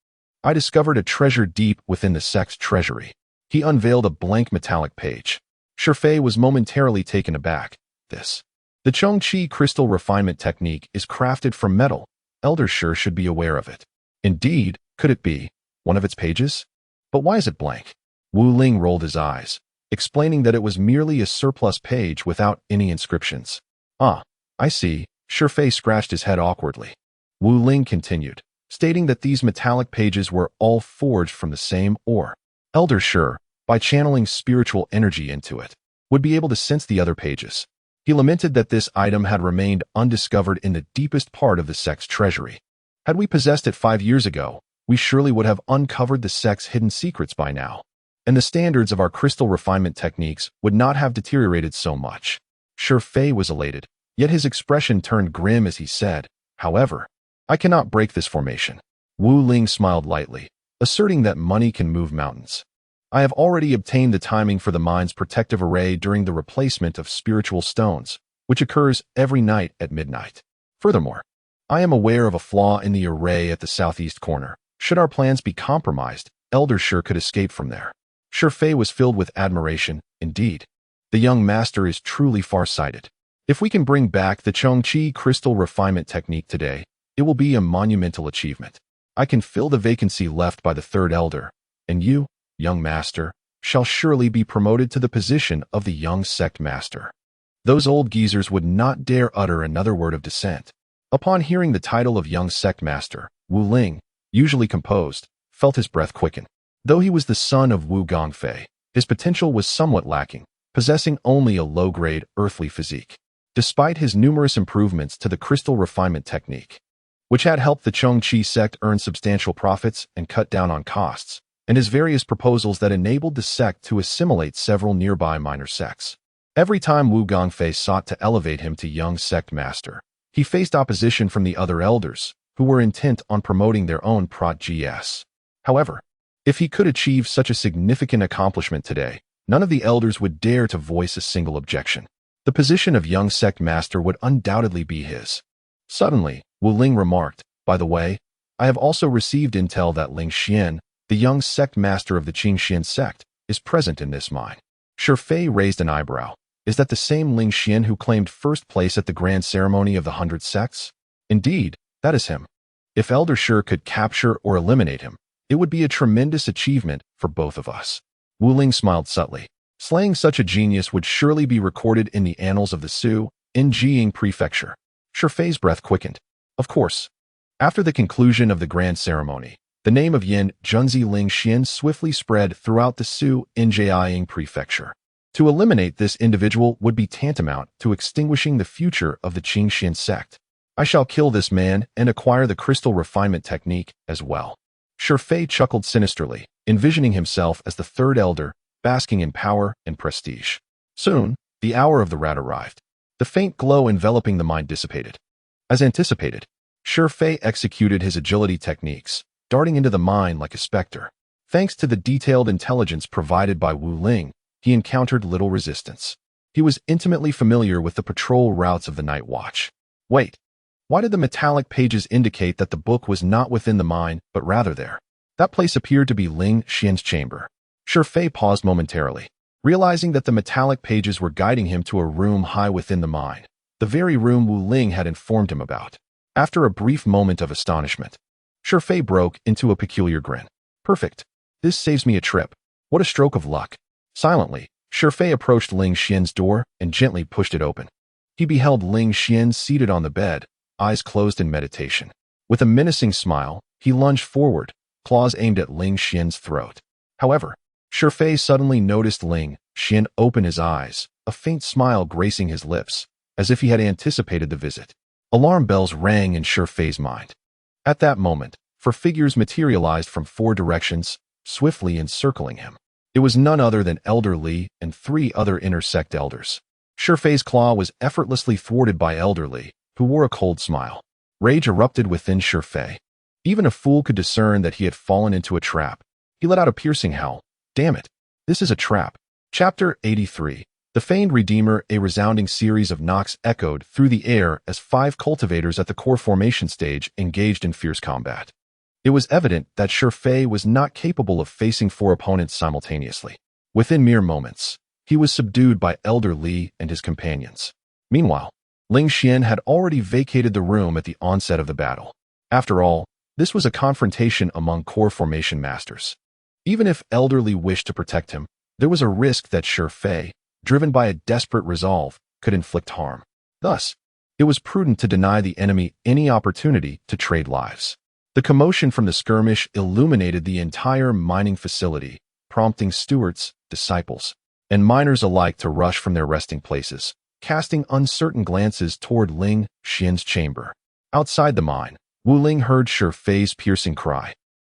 I discovered a treasure deep within the sect's treasury. He unveiled a blank metallic page. Shi Fei was momentarily taken aback. The Chongqi crystal refinement technique is crafted from metal. Elder Shi should be aware of it. Indeed, could it be one of its pages? But why is it blank? Wu Ling rolled his eyes. explaining that it was merely a surplus page without any inscriptions. "Ah, I see." Shifei scratched his head awkwardly. Wu Ling continued, stating that these metallic pages were all forged from the same ore. Elder Shi, by channeling spiritual energy into it, would be able to sense the other pages. He lamented that this item had remained undiscovered in the deepest part of the sect's treasury. Had we possessed it 5 years ago, we surely would have uncovered the sect's hidden secrets by now, and the standards of our crystal refinement techniques would not have deteriorated so much. Shifei was elated, yet his expression turned grim as he said, "However, I cannot break this formation." Wu Ling smiled lightly, asserting that money can move mountains. "I have already obtained the timing for the mine's protective array during the replacement of spiritual stones, which occurs every night at midnight. Furthermore, I am aware of a flaw in the array at the southeast corner. Should our plans be compromised, Elder Shi could escape from there." Shifei was filled with admiration. Indeed, the young master is truly far-sighted. If we can bring back the Chongqi crystal refinement technique today, it will be a monumental achievement. I can fill the vacancy left by the third elder, and you, young master, shall surely be promoted to the position of the young sect master. Those old geezers would not dare utter another word of dissent. Upon hearing the title of young sect master, Wu Ling, usually composed, felt his breath quicken. Though he was the son of Wu Gongfei, his potential was somewhat lacking, possessing only a low-grade, earthly physique. Despite his numerous improvements to the crystal refinement technique, which had helped the Chongqi sect earn substantial profits and cut down on costs, and his various proposals that enabled the sect to assimilate several nearby minor sects. Every time Wu Gongfei sought to elevate him to young sect master, he faced opposition from the other elders, who were intent on promoting their own prot-gs. However, if he could achieve such a significant accomplishment today, none of the elders would dare to voice a single objection. The position of young sect master would undoubtedly be his. Suddenly, Wu Ling remarked, "By the way, I have also received intel that Ling Xian, the young sect master of the Qingxian sect, is present in this mine." Shifei raised an eyebrow. "Is that the same Ling Xian who claimed first place at the grand ceremony of the 100 sects?" "Indeed, that is him. If Elder Shi could capture or eliminate him, it would be a tremendous achievement for both of us." Wu Ling smiled subtly. Slaying such a genius would surely be recorded in the annals of the Su, in Jiying Prefecture. Shifei's breath quickened. Of course. After the conclusion of the grand ceremony, the name of Yin Junzi Ling Xian swiftly spread throughout the Su, in Jiying Prefecture. To eliminate this individual would be tantamount to extinguishing the future of the Qingxian sect. I shall kill this man and acquire the crystal refinement technique as well. Shifei chuckled sinisterly, envisioning himself as the third elder, basking in power and prestige. Soon, the hour of the rat arrived. The faint glow enveloping the mine dissipated. As anticipated, Shifei executed his agility techniques, darting into the mine like a specter. Thanks to the detailed intelligence provided by Wu Ling, he encountered little resistance. He was intimately familiar with the patrol routes of the Night Watch. Wait, why did the metallic pages indicate that the book was not within the mine, but rather there? That place appeared to be Ling Xian's chamber. Shifei paused momentarily, realizing that the metallic pages were guiding him to a room high within the mine, the very room Wu Ling had informed him about. After a brief moment of astonishment, Shifei broke into a peculiar grin. Perfect. This saves me a trip. What a stroke of luck. Silently, Shifei approached Ling Xian's door and gently pushed it open. He beheld Ling Xian seated on the bed, eyes closed in meditation. With a menacing smile, he lunged forward, claws aimed at Ling Xian's throat. However, Shifei suddenly noticed Ling Xian open his eyes, a faint smile gracing his lips, as if he had anticipated the visit. Alarm bells rang in Shifei's mind. At that moment, 4 figures materialized from 4 directions, swiftly encircling him. It was none other than Elder Li and 3 other inner sect elders. Shifei's claw was effortlessly thwarted by Elder Li, who wore a cold smile. Rage erupted within Shifei. Even a fool could discern that he had fallen into a trap. He let out a piercing howl. Damn it, this is a trap. Chapter 83. The Feigned Redeemer. A resounding series of knocks echoed through the air as 5 cultivators at the core formation stage engaged in fierce combat. It was evident that Shifei was not capable of facing 4 opponents simultaneously. Within mere moments, he was subdued by Elder Li and his companions. Meanwhile, Ling Xian had already vacated the room at the onset of the battle. After all, this was a confrontation among core formation masters. Even if Elder Li wished to protect him, There was a risk that Fei, driven by a desperate resolve, could inflict harm. Thus, it was prudent to deny the enemy any opportunity to trade lives. The commotion from the skirmish illuminated the entire mining facility, prompting stewards, disciples, and miners alike to rush from their resting places, casting uncertain glances toward Ling Xian's chamber. Outside the mine, Wu Ling heard Fei's piercing cry,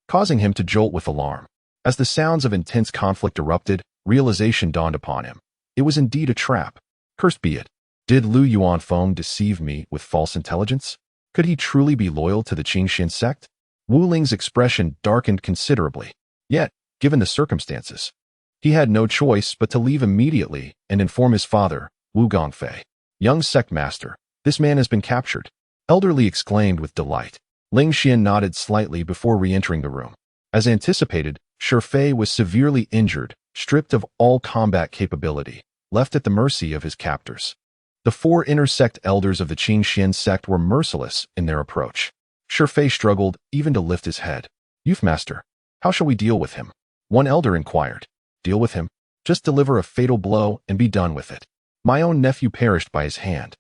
causing him to jolt with alarm. As the sounds of intense conflict erupted, realization dawned upon him. It was indeed a trap. Cursed be it. Did Lu Yuanfeng deceive me with false intelligence? Could he truly be loyal to the Qingxian sect? Wu Ling's expression darkened considerably. Yet, given the circumstances, he had no choice but to leave immediately and inform his father, Wu Gongfei. Young sect master, this man has been captured. Elderly exclaimed with delight. Ling Xian nodded slightly before re-entering the room. As anticipated, Fei was severely injured, stripped of all combat capability, left at the mercy of his captors. The 4 inner-sect elders of the Qingxian sect were merciless in their approach. Fei struggled even to lift his head. Youth master, how shall we deal with him? One elder inquired. Deal with him? Just deliver a fatal blow and be done with it. My own nephew perished by his hand.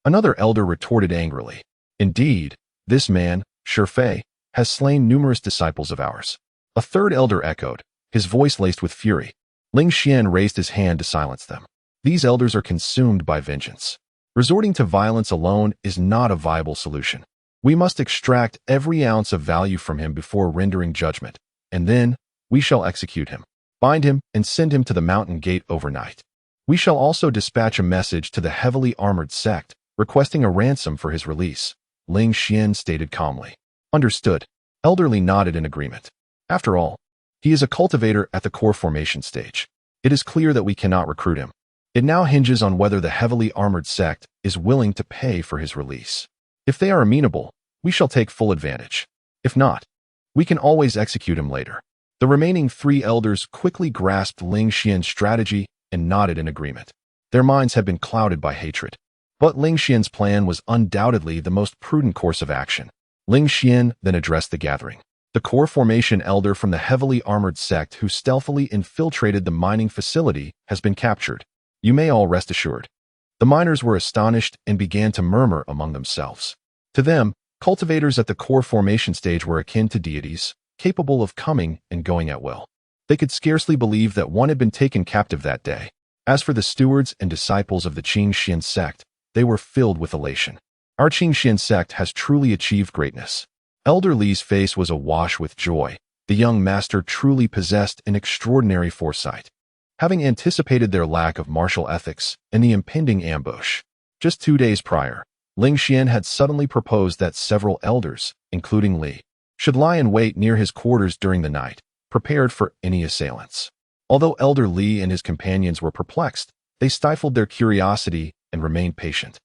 Another elder retorted angrily. Indeed, this man, Fei, has slain numerous disciples of ours. A third elder echoed, his voice laced with fury. Ling Xian raised his hand to silence them. These elders are consumed by vengeance. Resorting to violence alone is not a viable solution. We must extract every ounce of value from him before rendering judgment, and then we shall execute him, bind him, and send him to the mountain gate overnight. We shall also dispatch a message to the heavily armored sect, requesting a ransom for his release, Ling Xian stated calmly. Understood. Elderly nodded in agreement. After all, he is a cultivator at the core formation stage. It is clear that we cannot recruit him. It now hinges on whether the heavily armored sect is willing to pay for his release. If they are amenable, we shall take full advantage. If not, we can always execute him later. The remaining 3 elders quickly grasped Ling Xian's strategy and nodded in agreement. Their minds had been clouded by hatred. But Ling Xian's plan was undoubtedly the most prudent course of action. Ling Xian then addressed the gathering. The core formation elder from the heavily armored sect who stealthily infiltrated the mining facility has been captured. You may all rest assured. The miners were astonished and began to murmur among themselves. To them, cultivators at the core formation stage were akin to deities, capable of coming and going at will. They could scarcely believe that one had been taken captive that day. As for the stewards and disciples of the Qingxian sect, they were filled with elation. Our Qingxian sect has truly achieved greatness. Elder Li's face was awash with joy. The young master truly possessed an extraordinary foresight, having anticipated their lack of martial ethics and the impending ambush. Just 2 days prior, Ling Xian had suddenly proposed that several elders, including Li, should lie in wait near his quarters during the night, prepared for any assailants. Although Elder Li and his companions were perplexed, they stifled their curiosity and remained patient.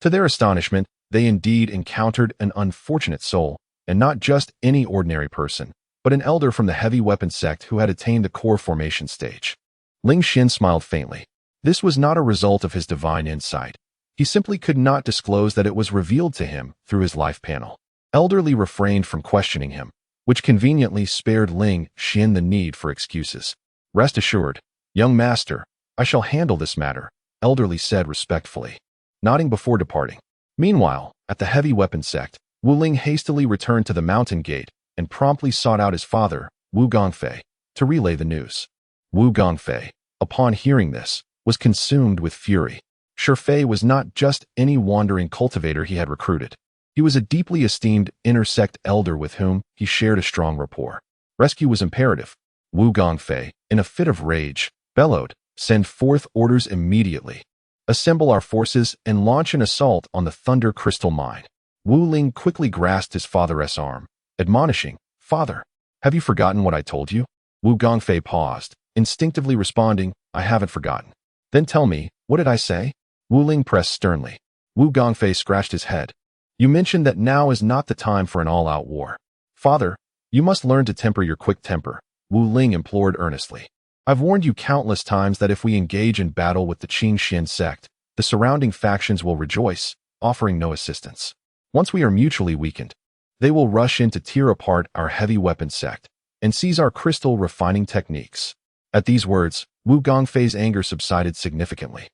To their astonishment, they indeed encountered an unfortunate soul, and not just any ordinary person, but an elder from the heavy weapon sect who had attained the core formation stage. Ling Xian smiled faintly. This was not a result of his divine insight. He simply could not disclose that it was revealed to him through his life panel. Elder Li refrained from questioning him, which conveniently spared Ling Xian the need for excuses. Rest assured, young master, I shall handle this matter, Elder Li said respectfully, nodding before departing. Meanwhile, at the heavy weapon sect, Wu Ling hastily returned to the mountain gate and promptly sought out his father, Wu Gongfei, to relay the news. Wu Gongfei, upon hearing this, was consumed with fury. Fei was not just any wandering cultivator he had recruited. He was a deeply esteemed inner-sect elder with whom he shared a strong rapport. Rescue was imperative. Wu Gongfei, in a fit of rage, bellowed, "Send forth orders immediately. Assemble our forces and launch an assault on the Thunder Crystal Mine." Wu Ling quickly grasped his father's arm, admonishing, "Father, have you forgotten what I told you?" Wu Gongfei paused, instinctively responding, "I haven't forgotten." "Then tell me, what did I say?" Wu Ling pressed sternly. Wu Gongfei scratched his head. "You mentioned that now is not the time for an all-out war." "Father, you must learn to temper your quick temper," Wu Ling implored earnestly. "I've warned you countless times that if we engage in battle with the Qingxian sect, the surrounding factions will rejoice, offering no assistance. Once we are mutually weakened, they will rush in to tear apart our heavy weapon sect and seize our crystal refining techniques." At these words, Wu Gongfei's anger subsided significantly.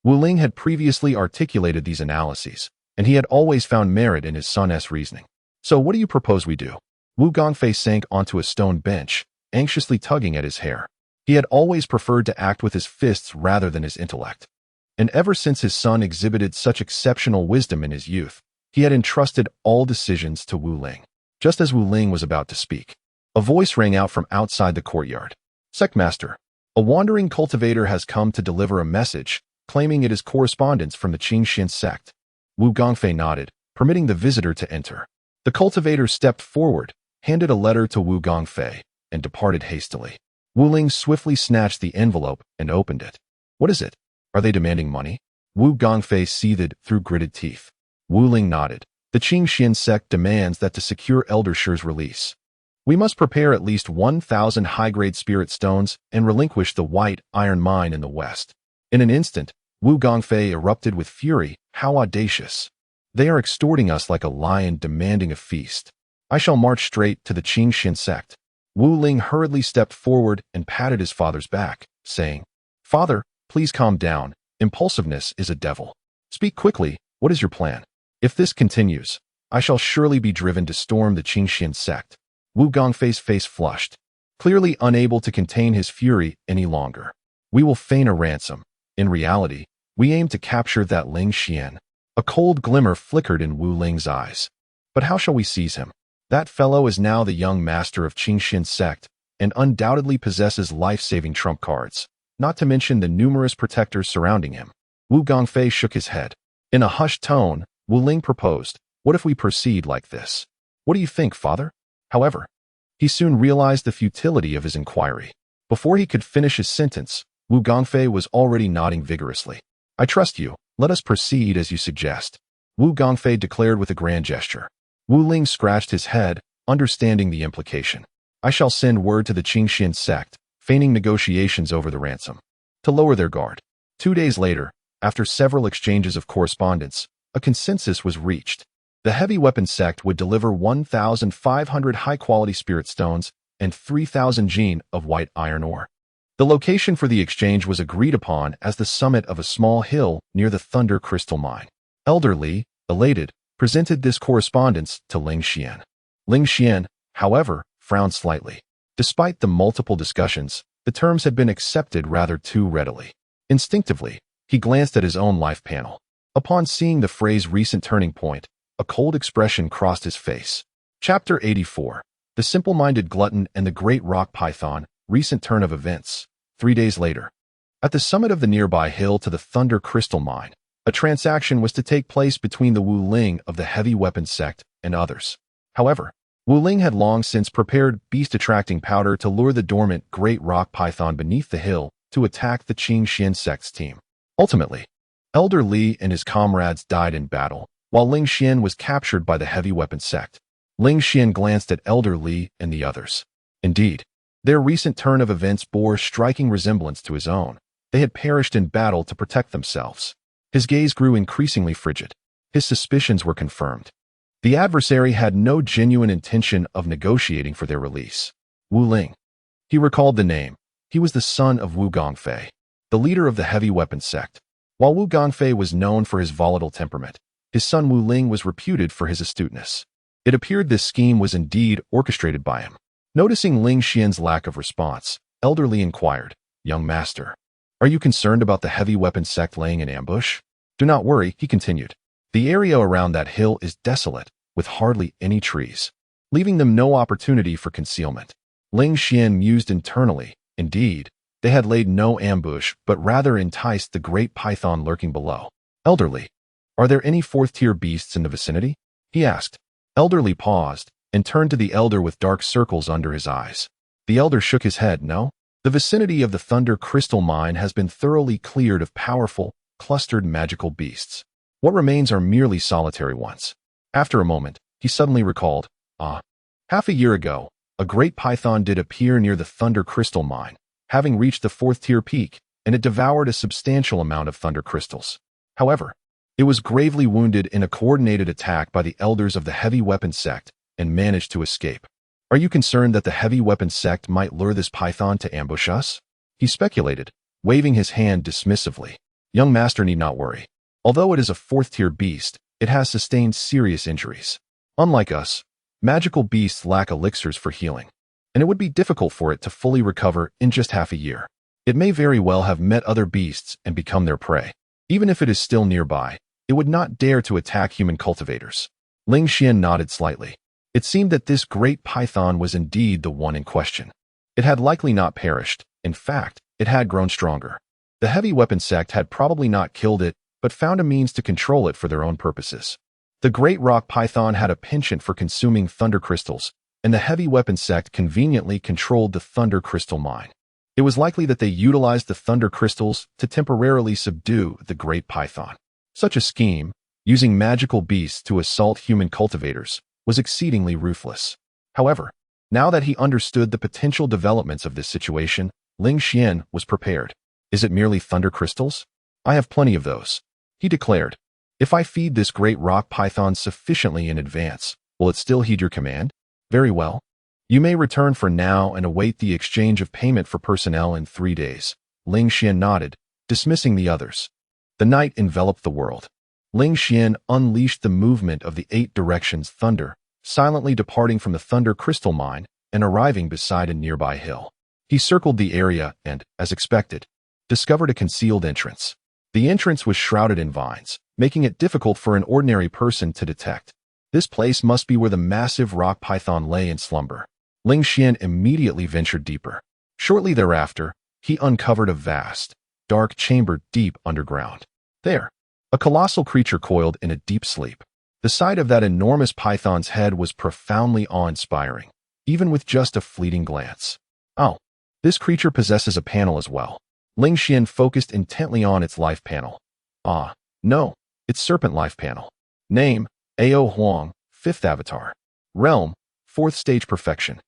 Wu Ling had previously articulated these analyses, and he had always found merit in his son's reasoning. So what do you propose we do? Wu Gongfei sank onto a stone bench, anxiously tugging at his hair. He had always preferred to act with his fists rather than his intellect. And ever since his son exhibited such exceptional wisdom in his youth, he had entrusted all decisions to Wu Ling. Just as Wu Ling was about to speak, a voice rang out from outside the courtyard. Sectmaster, a wandering cultivator has come to deliver a message, claiming it is correspondence from the Qingxian sect. Wu Gongfei nodded, permitting the visitor to enter. The cultivator stepped forward, handed a letter to Wu Gongfei, and departed hastily. Wu Ling swiftly snatched the envelope and opened it. What is it? Are they demanding money? Wu Gongfei seethed through gritted teeth. Wu Ling nodded. The Qingxian sect demands that to secure Elder Shi's release, we must prepare at least 1,000 high-grade spirit stones and relinquish the white iron mine in the west. In an instant, Wu Gongfei erupted with fury. How audacious! They are extorting us like a lion demanding a feast. I shall march straight to the Qingxian sect. Wu Ling hurriedly stepped forward and patted his father's back, saying, Father, please calm down. Impulsiveness is a devil. Speak quickly. What is your plan? If this continues, I shall surely be driven to storm the Qingxian sect. Wu Gongfei's face flushed, clearly unable to contain his fury any longer. We will feign a ransom. In reality, we aim to capture that Ling Xian. A cold glimmer flickered in Wu Ling's eyes. But how shall we seize him? That fellow is now the young master of Qingxian sect and undoubtedly possesses life-saving trump cards, not to mention the numerous protectors surrounding him. Wu Gongfei shook his head. In a hushed tone, Wu Ling proposed, what if we proceed like this? What do you think, father? However, he soon realized the futility of his inquiry. Before he could finish his sentence, Wu Gongfei was already nodding vigorously. I trust you. Let us proceed as you suggest. Wu Gongfei declared with a grand gesture. Wu Ling scratched his head, understanding the implication. I shall send word to the Qingxian sect, feigning negotiations over the ransom, to lower their guard. 2 days later, after several exchanges of correspondence, a consensus was reached. The heavy weapon sect would deliver 1,500 high-quality spirit stones and 3,000 jin of white iron ore. The location for the exchange was agreed upon as the summit of a small hill near the Thunder Crystal Mine. Elder Li, elated, presented this correspondence to Ling Xian. Ling Xian, however, frowned slightly. Despite the multiple discussions, the terms had been accepted rather too readily. Instinctively, he glanced at his own life panel. Upon seeing the phrase recent turning point, a cold expression crossed his face. Chapter 84. The Simple-Minded Glutton and the Great Rock Python, Recent Turn of Events. 3 days later. At the summit of the nearby hill to the Thunder Crystal Mine, a transaction was to take place between the Wu Ling of the heavy weapons sect and others. However, Wu Ling had long since prepared beast-attracting powder to lure the dormant Great Rock Python beneath the hill to attack the Qingxian sect's team. Ultimately, Elder Li and his comrades died in battle, while Ling Xian was captured by the heavy weapons sect. Ling Xian glanced at Elder Li and the others. Indeed, their recent turn of events bore striking resemblance to his own. They had perished in battle to protect themselves. His gaze grew increasingly frigid. His suspicions were confirmed. The adversary had no genuine intention of negotiating for their release. Wu Ling. He recalled the name. He was the son of Wu Gongfei, the leader of the heavy weapons sect. While Wu Gongfei was known for his volatile temperament, his son Wu Ling was reputed for his astuteness. It appeared this scheme was indeed orchestrated by him. Noticing Ling Xian's lack of response, Elder Li inquired, Young master, are you concerned about the heavy weapons sect laying an ambush? Do not worry, he continued. The area around that hill is desolate, with hardly any trees, leaving them no opportunity for concealment. Ling Xian mused internally. Indeed, they had laid no ambush, but rather enticed the great python lurking below. Elder Li, are there any fourth-tier beasts in the vicinity? He asked. Elder Li paused and turned to the elder with dark circles under his eyes. The elder shook his head. No. The vicinity of the Thunder Crystal Mine has been thoroughly cleared of powerful, clustered magical beasts. What remains are merely solitary ones. After a moment, he suddenly recalled, half a year ago, a great python did appear near the Thunder Crystal Mine, having reached the fourth-tier peak, and it devoured a substantial amount of thunder crystals. However, it was gravely wounded in a coordinated attack by the elders of the heavy weapons sect and managed to escape. Are you concerned that the heavy weapons sect might lure this python to ambush us? He speculated, waving his hand dismissively. Young master need not worry. Although it is a fourth-tier beast, it has sustained serious injuries. Unlike us, magical beasts lack elixirs for healing, and it would be difficult for it to fully recover in just half a year. It may very well have met other beasts and become their prey. Even if it is still nearby, it would not dare to attack human cultivators. Ling Xian nodded slightly. It seemed that this great python was indeed the one in question. It had likely not perished. In fact, it had grown stronger. The heavy weapon sect had probably not killed it, but found a means to control it for their own purposes. The great rock python had a penchant for consuming thunder crystals, and the heavy weapon sect conveniently controlled the thunder crystal mine. It was likely that they utilized the thunder crystals to temporarily subdue the great python. Such a scheme, using magical beasts to assault human cultivators, was exceedingly ruthless. However, now that he understood the potential developments of this situation, Ling Xian was prepared. Is it merely thunder crystals? I have plenty of those, he declared. If I feed this great rock python sufficiently in advance, will it still heed your command? Very well. You may return for now and await the exchange of payment for personnel in 3 days. Ling Xian nodded, dismissing the others. The night enveloped the world. Ling Xian unleashed the movement of the 8 directions thunder, silently departing from the thunder crystal mine and arriving beside a nearby hill. He circled the area and, as expected, discovered a concealed entrance. The entrance was shrouded in vines, making it difficult for an ordinary person to detect. This place must be where the massive rock python lay in slumber. Ling Xian immediately ventured deeper. Shortly thereafter, he uncovered a vast, dark chamber deep underground. There, a colossal creature coiled in a deep sleep. The sight of that enormous python's head was profoundly awe-inspiring, even with just a fleeting glance. Oh, this creature possesses a panel as well. Ling Xian focused intently on its life panel. Ah, no, its serpent life panel. Name, Ao Huang, 5th Avatar. Realm, 4th Stage Perfection.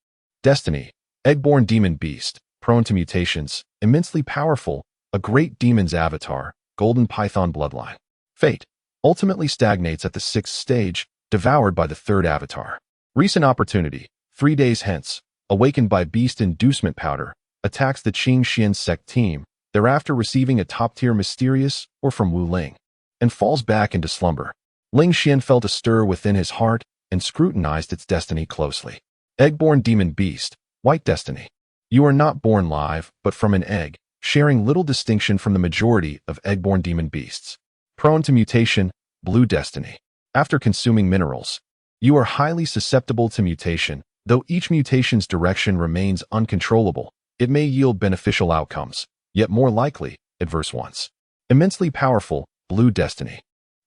Destiny, Eggborn Demon Beast, prone to mutations, immensely powerful, a great demon's avatar, Golden Python Bloodline. Fate, ultimately stagnates at the 6th stage, devoured by the 3rd Avatar. Recent opportunity, 3 days hence, awakened by beast inducement powder, attacks the Qing Xian sect team, thereafter receiving a top-tier mysterious or from Wu Ling, and falls back into slumber. Ling Xian felt a stir within his heart and scrutinized its destiny closely. Eggborn Demon Beast, White Destiny. You are not born live, but from an egg, sharing little distinction from the majority of eggborn demon beasts. Prone to mutation, Blue Destiny. After consuming minerals, you are highly susceptible to mutation. Though each mutation's direction remains uncontrollable, it may yield beneficial outcomes, yet more likely, adverse ones. Immensely powerful, Blue Destiny.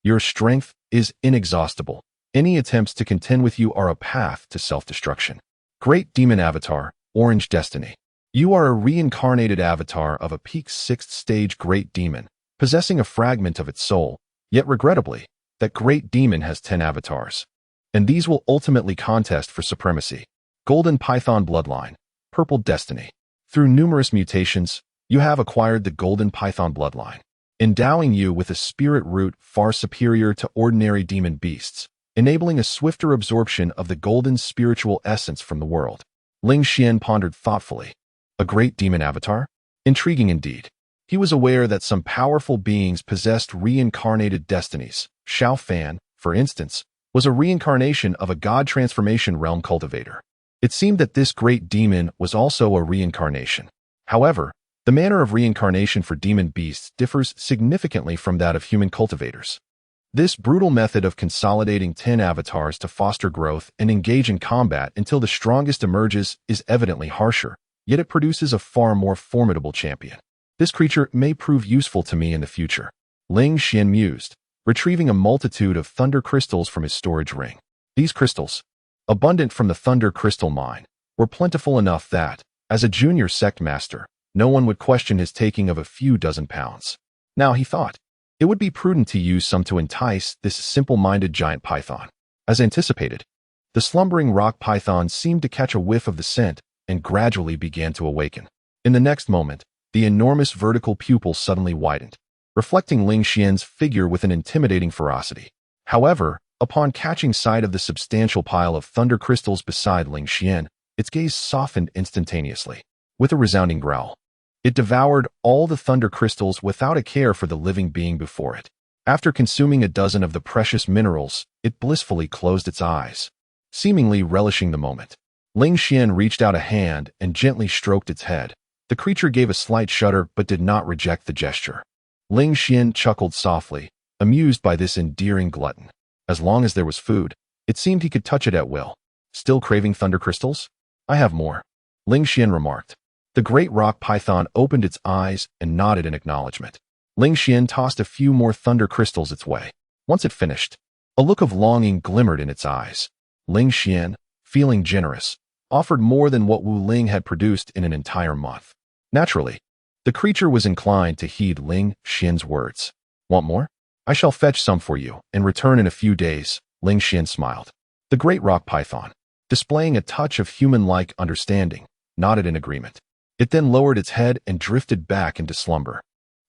Your strength is inexhaustible. Any attempts to contend with you are a path to self-destruction. Great Demon Avatar, Orange Destiny. You are a reincarnated avatar of a peak 6th stage great demon, possessing a fragment of its soul, yet regrettably, that great demon has 10 avatars. And these will ultimately contest for supremacy. Golden Python Bloodline, Purple Destiny. Through numerous mutations, you have acquired the Golden Python Bloodline, endowing you with a spirit root far superior to ordinary demon beasts, enabling a swifter absorption of the golden spiritual essence from the world. Ling Xian pondered thoughtfully. A great demon avatar? Intriguing indeed. He was aware that some powerful beings possessed reincarnated destinies. Xiao Fan, for instance, was a reincarnation of a god transformation realm cultivator. It seemed that this great demon was also a reincarnation. However, the manner of reincarnation for demon beasts differs significantly from that of human cultivators. This brutal method of consolidating 10 avatars to foster growth and engage in combat until the strongest emerges is evidently harsher, yet it produces a far more formidable champion. This creature may prove useful to me in the future. Ling Xian mused, retrieving a multitude of thunder crystals from his storage ring. These crystals, abundant from the thunder crystal mine, were plentiful enough that, as a junior sect master, no one would question his taking of a few dozen pounds. Now, he thought, it would be prudent to use some to entice this simple-minded giant python. As anticipated, the slumbering rock python seemed to catch a whiff of the scent and gradually began to awaken. In the next moment, the enormous vertical pupil suddenly widened, reflecting Ling Xian's figure with an intimidating ferocity. However, upon catching sight of the substantial pile of thunder crystals beside Ling Xian, its gaze softened instantaneously. With a resounding growl, It devoured all the thunder crystals without a care for the living being before it. After consuming a dozen of the precious minerals, it blissfully closed its eyes, seemingly relishing the moment. Ling Xian reached out a hand and gently stroked its head. The creature gave a slight shudder but did not reject the gesture. Ling Xian chuckled softly, amused by this endearing glutton. As long as there was food, it seemed he could touch it at will. Still craving thunder crystals? I have more, Ling Xian remarked. The great rock python opened its eyes and nodded in acknowledgement. Ling Xian tossed a few more thunder crystals its way. Once it finished, a look of longing glimmered in its eyes. Ling Xian, feeling generous, offered more than what Wu Ling had produced in an entire month. Naturally, the creature was inclined to heed Ling Xian's words. Want more? I shall fetch some for you and return in a few days, Ling Xian smiled. The great rock python, displaying a touch of human-like understanding, nodded in agreement. It then lowered its head and drifted back into slumber.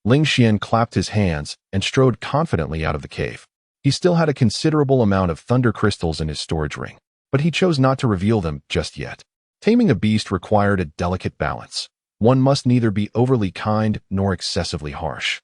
Ling Xian clapped his hands and strode confidently out of the cave. He still had a considerable amount of thunder crystals in his storage ring, but he chose not to reveal them just yet. Taming a beast required a delicate balance. One must neither be overly kind nor excessively harsh,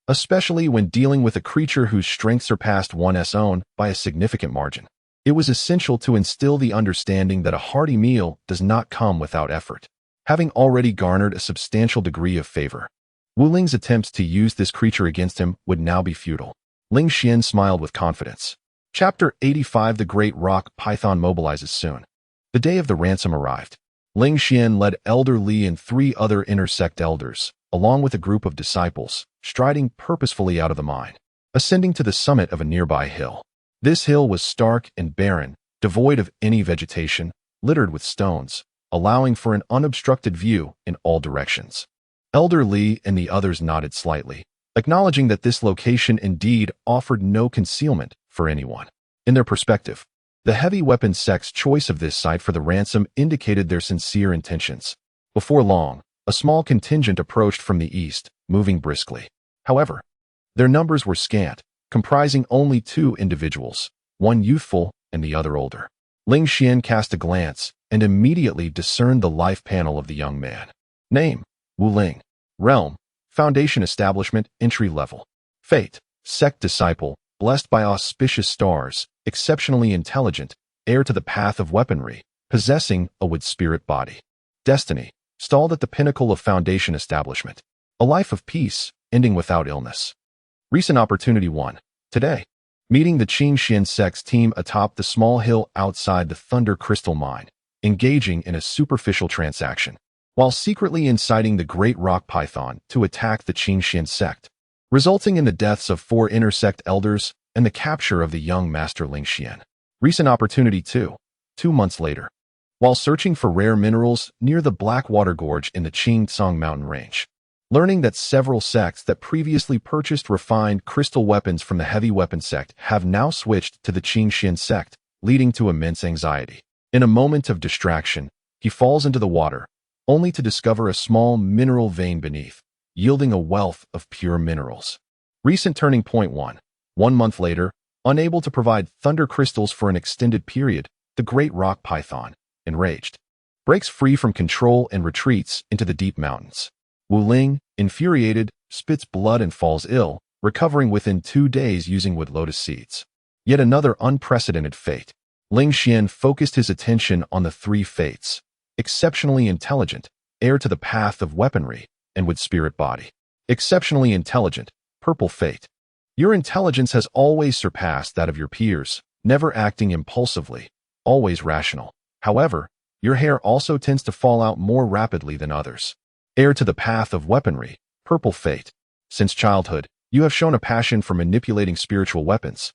especially when dealing with a creature whose strength surpassed one's own by a significant margin. It was essential to instill the understanding that a hearty meal does not come without effort. Having already garnered a substantial degree of favor, Wu Ling's attempts to use this creature against him would now be futile. Ling Xian smiled with confidence. Chapter 85 The Great Rock Python mobilizes soon. The day of the ransom arrived. Ling Xian led Elder Li and 3 other inner sect elders, along with a group of disciples, striding purposefully out of the mine, ascending to the summit of a nearby hill. This hill was stark and barren, devoid of any vegetation, littered with stones, allowing for an unobstructed view in all directions. Elder Li and the others nodded slightly, acknowledging that this location indeed offered no concealment for anyone. In their perspective, the heavy weapon sect's choice of this site for the ransom indicated their sincere intentions. Before long, a small contingent approached from the east, moving briskly. However, their numbers were scant, comprising only 2 individuals, one youthful and the other older. Ling Xian cast a glance and immediately discerned the life panel of the young man. Name: Wu Ling. Realm: Foundation Establishment, Entry Level. Fate: Sect Disciple, blessed by auspicious stars, exceptionally intelligent, heir to the path of weaponry, possessing a wood spirit body. Destiny: Stalled at the pinnacle of Foundation Establishment. A life of peace, ending without illness. Recent Opportunity 1. Today, meeting the Qingxian sect's team atop the small hill outside the Thunder Crystal Mine, engaging in a superficial transaction, while secretly inciting the Great Rock Python to attack the Qingxian sect, resulting in the deaths of 4 inner sect elders and the capture of the young Master Ling Xian. Recent Opportunity 2. 2 months later, while searching for rare minerals near the Blackwater Gorge in the Qingtsang mountain range, learning that several sects that previously purchased refined crystal weapons from the heavy weapon sect have now switched to the Qingxian sect, leading to immense anxiety. In a moment of distraction, he falls into the water, only to discover a small mineral vein beneath, yielding a wealth of pure minerals. Recent Turning Point 1. 1 month later, unable to provide thunder crystals for an extended period, the Great Rock Python, enraged, breaks free from control and retreats into the deep mountains. Wu Ling, infuriated, spits blood and falls ill, recovering within 2 days using wood lotus seeds. Yet another unprecedented fate. Ling Xian focused his attention on the 3 fates: exceptionally intelligent, heir to the path of weaponry, and wood spirit body. Exceptionally intelligent, purple fate. Your intelligence has always surpassed that of your peers, never acting impulsively, always rational. However, your hair also tends to fall out more rapidly than others. Heir to the path of weaponry, purple fate. Since childhood, you have shown a passion for manipulating spiritual weapons,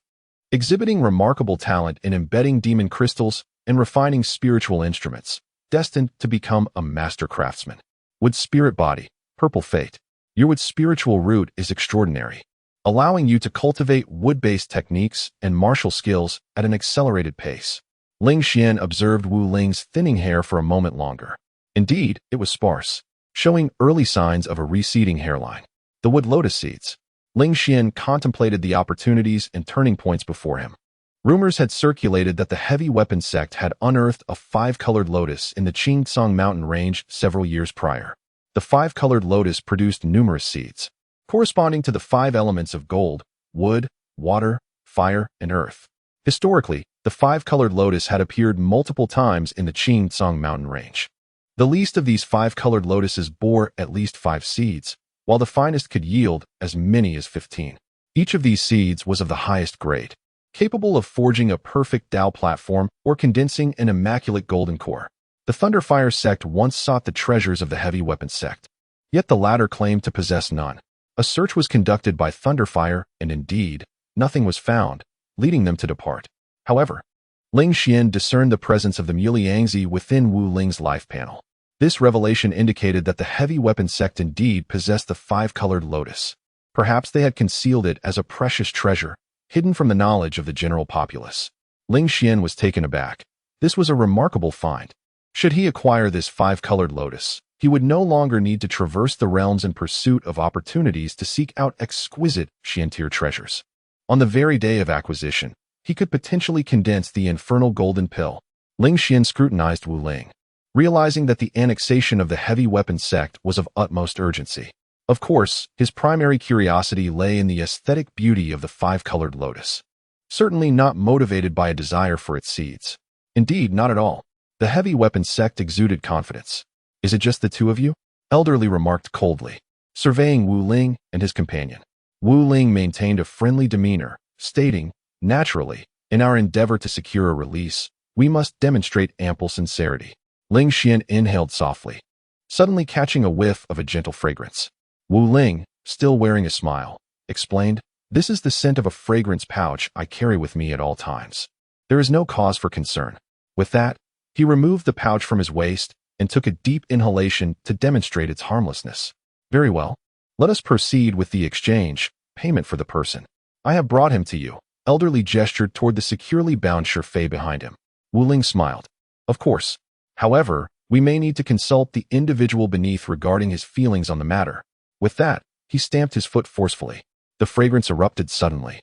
exhibiting remarkable talent in embedding demon crystals and refining spiritual instruments, destined to become a master craftsman. Wood spirit body, purple fate. Your wood spiritual root is extraordinary, allowing you to cultivate wood-based techniques and martial skills at an accelerated pace. Ling Xian observed Wu Ling's thinning hair for a moment longer. Indeed, it was sparse, showing early signs of a receding hairline. The wood lotus seeds. Ling Xian contemplated the opportunities and turning points before him. Rumors had circulated that the heavy weapon sect had unearthed a 5-colored lotus in the Qingtsang mountain range several years prior. The five-colored lotus produced numerous seeds, corresponding to the five elements of gold, wood, water, fire, and earth. Historically, the five-colored lotus had appeared multiple times in the Qingtsang mountain range. The least of these five-colored lotuses bore at least 5 seeds, while the finest could yield as many as 15. Each of these seeds was of the highest grade, capable of forging a perfect Tao platform or condensing an immaculate golden core. The Thunderfire sect once sought the treasures of the Heavy Weapons sect, yet the latter claimed to possess none. A search was conducted by Thunderfire, and indeed, nothing was found, leading them to depart. However, Ling Xian discerned the presence of the Muliangzi within Wu Ling's life panel. This revelation indicated that the Heavy Weapons sect indeed possessed the five-colored lotus. Perhaps they had concealed it as a precious treasure, hidden from the knowledge of the general populace. Ling Xian was taken aback. This was a remarkable find. Should he acquire this five-colored lotus, he would no longer need to traverse the realms in pursuit of opportunities to seek out exquisite Xiantier treasures. On the very day of acquisition, he could potentially condense the infernal golden pill. Ling Xian scrutinized Wu Ling, realizing that the annexation of the Heavy Weapons sect was of utmost urgency. Of course, his primary curiosity lay in the aesthetic beauty of the five-colored lotus, certainly not motivated by a desire for its seeds. Indeed, not at all. The Heavy Weapons sect exuded confidence. "Is it just the two of you?" Elderly remarked coldly, surveying Wu Ling and his companion. Wu Ling maintained a friendly demeanor, stating, "Naturally, in our endeavor to secure a release, we must demonstrate ample sincerity." Ling Xian inhaled softly, suddenly catching a whiff of a gentle fragrance. Wu Ling, still wearing a smile, explained, "This is the scent of a fragrance pouch I carry with me at all times. There is no cause for concern." With that, he removed the pouch from his waist and took a deep inhalation to demonstrate its harmlessness. "Very well. Let us proceed with the exchange, payment for the person. I have brought him to you." Elderly gestured toward the securely bound Shifei behind him. Wu Ling smiled. "Of course. However, we may need to consult the individual beneath regarding his feelings on the matter." With that, he stamped his foot forcefully. The fragrance erupted suddenly,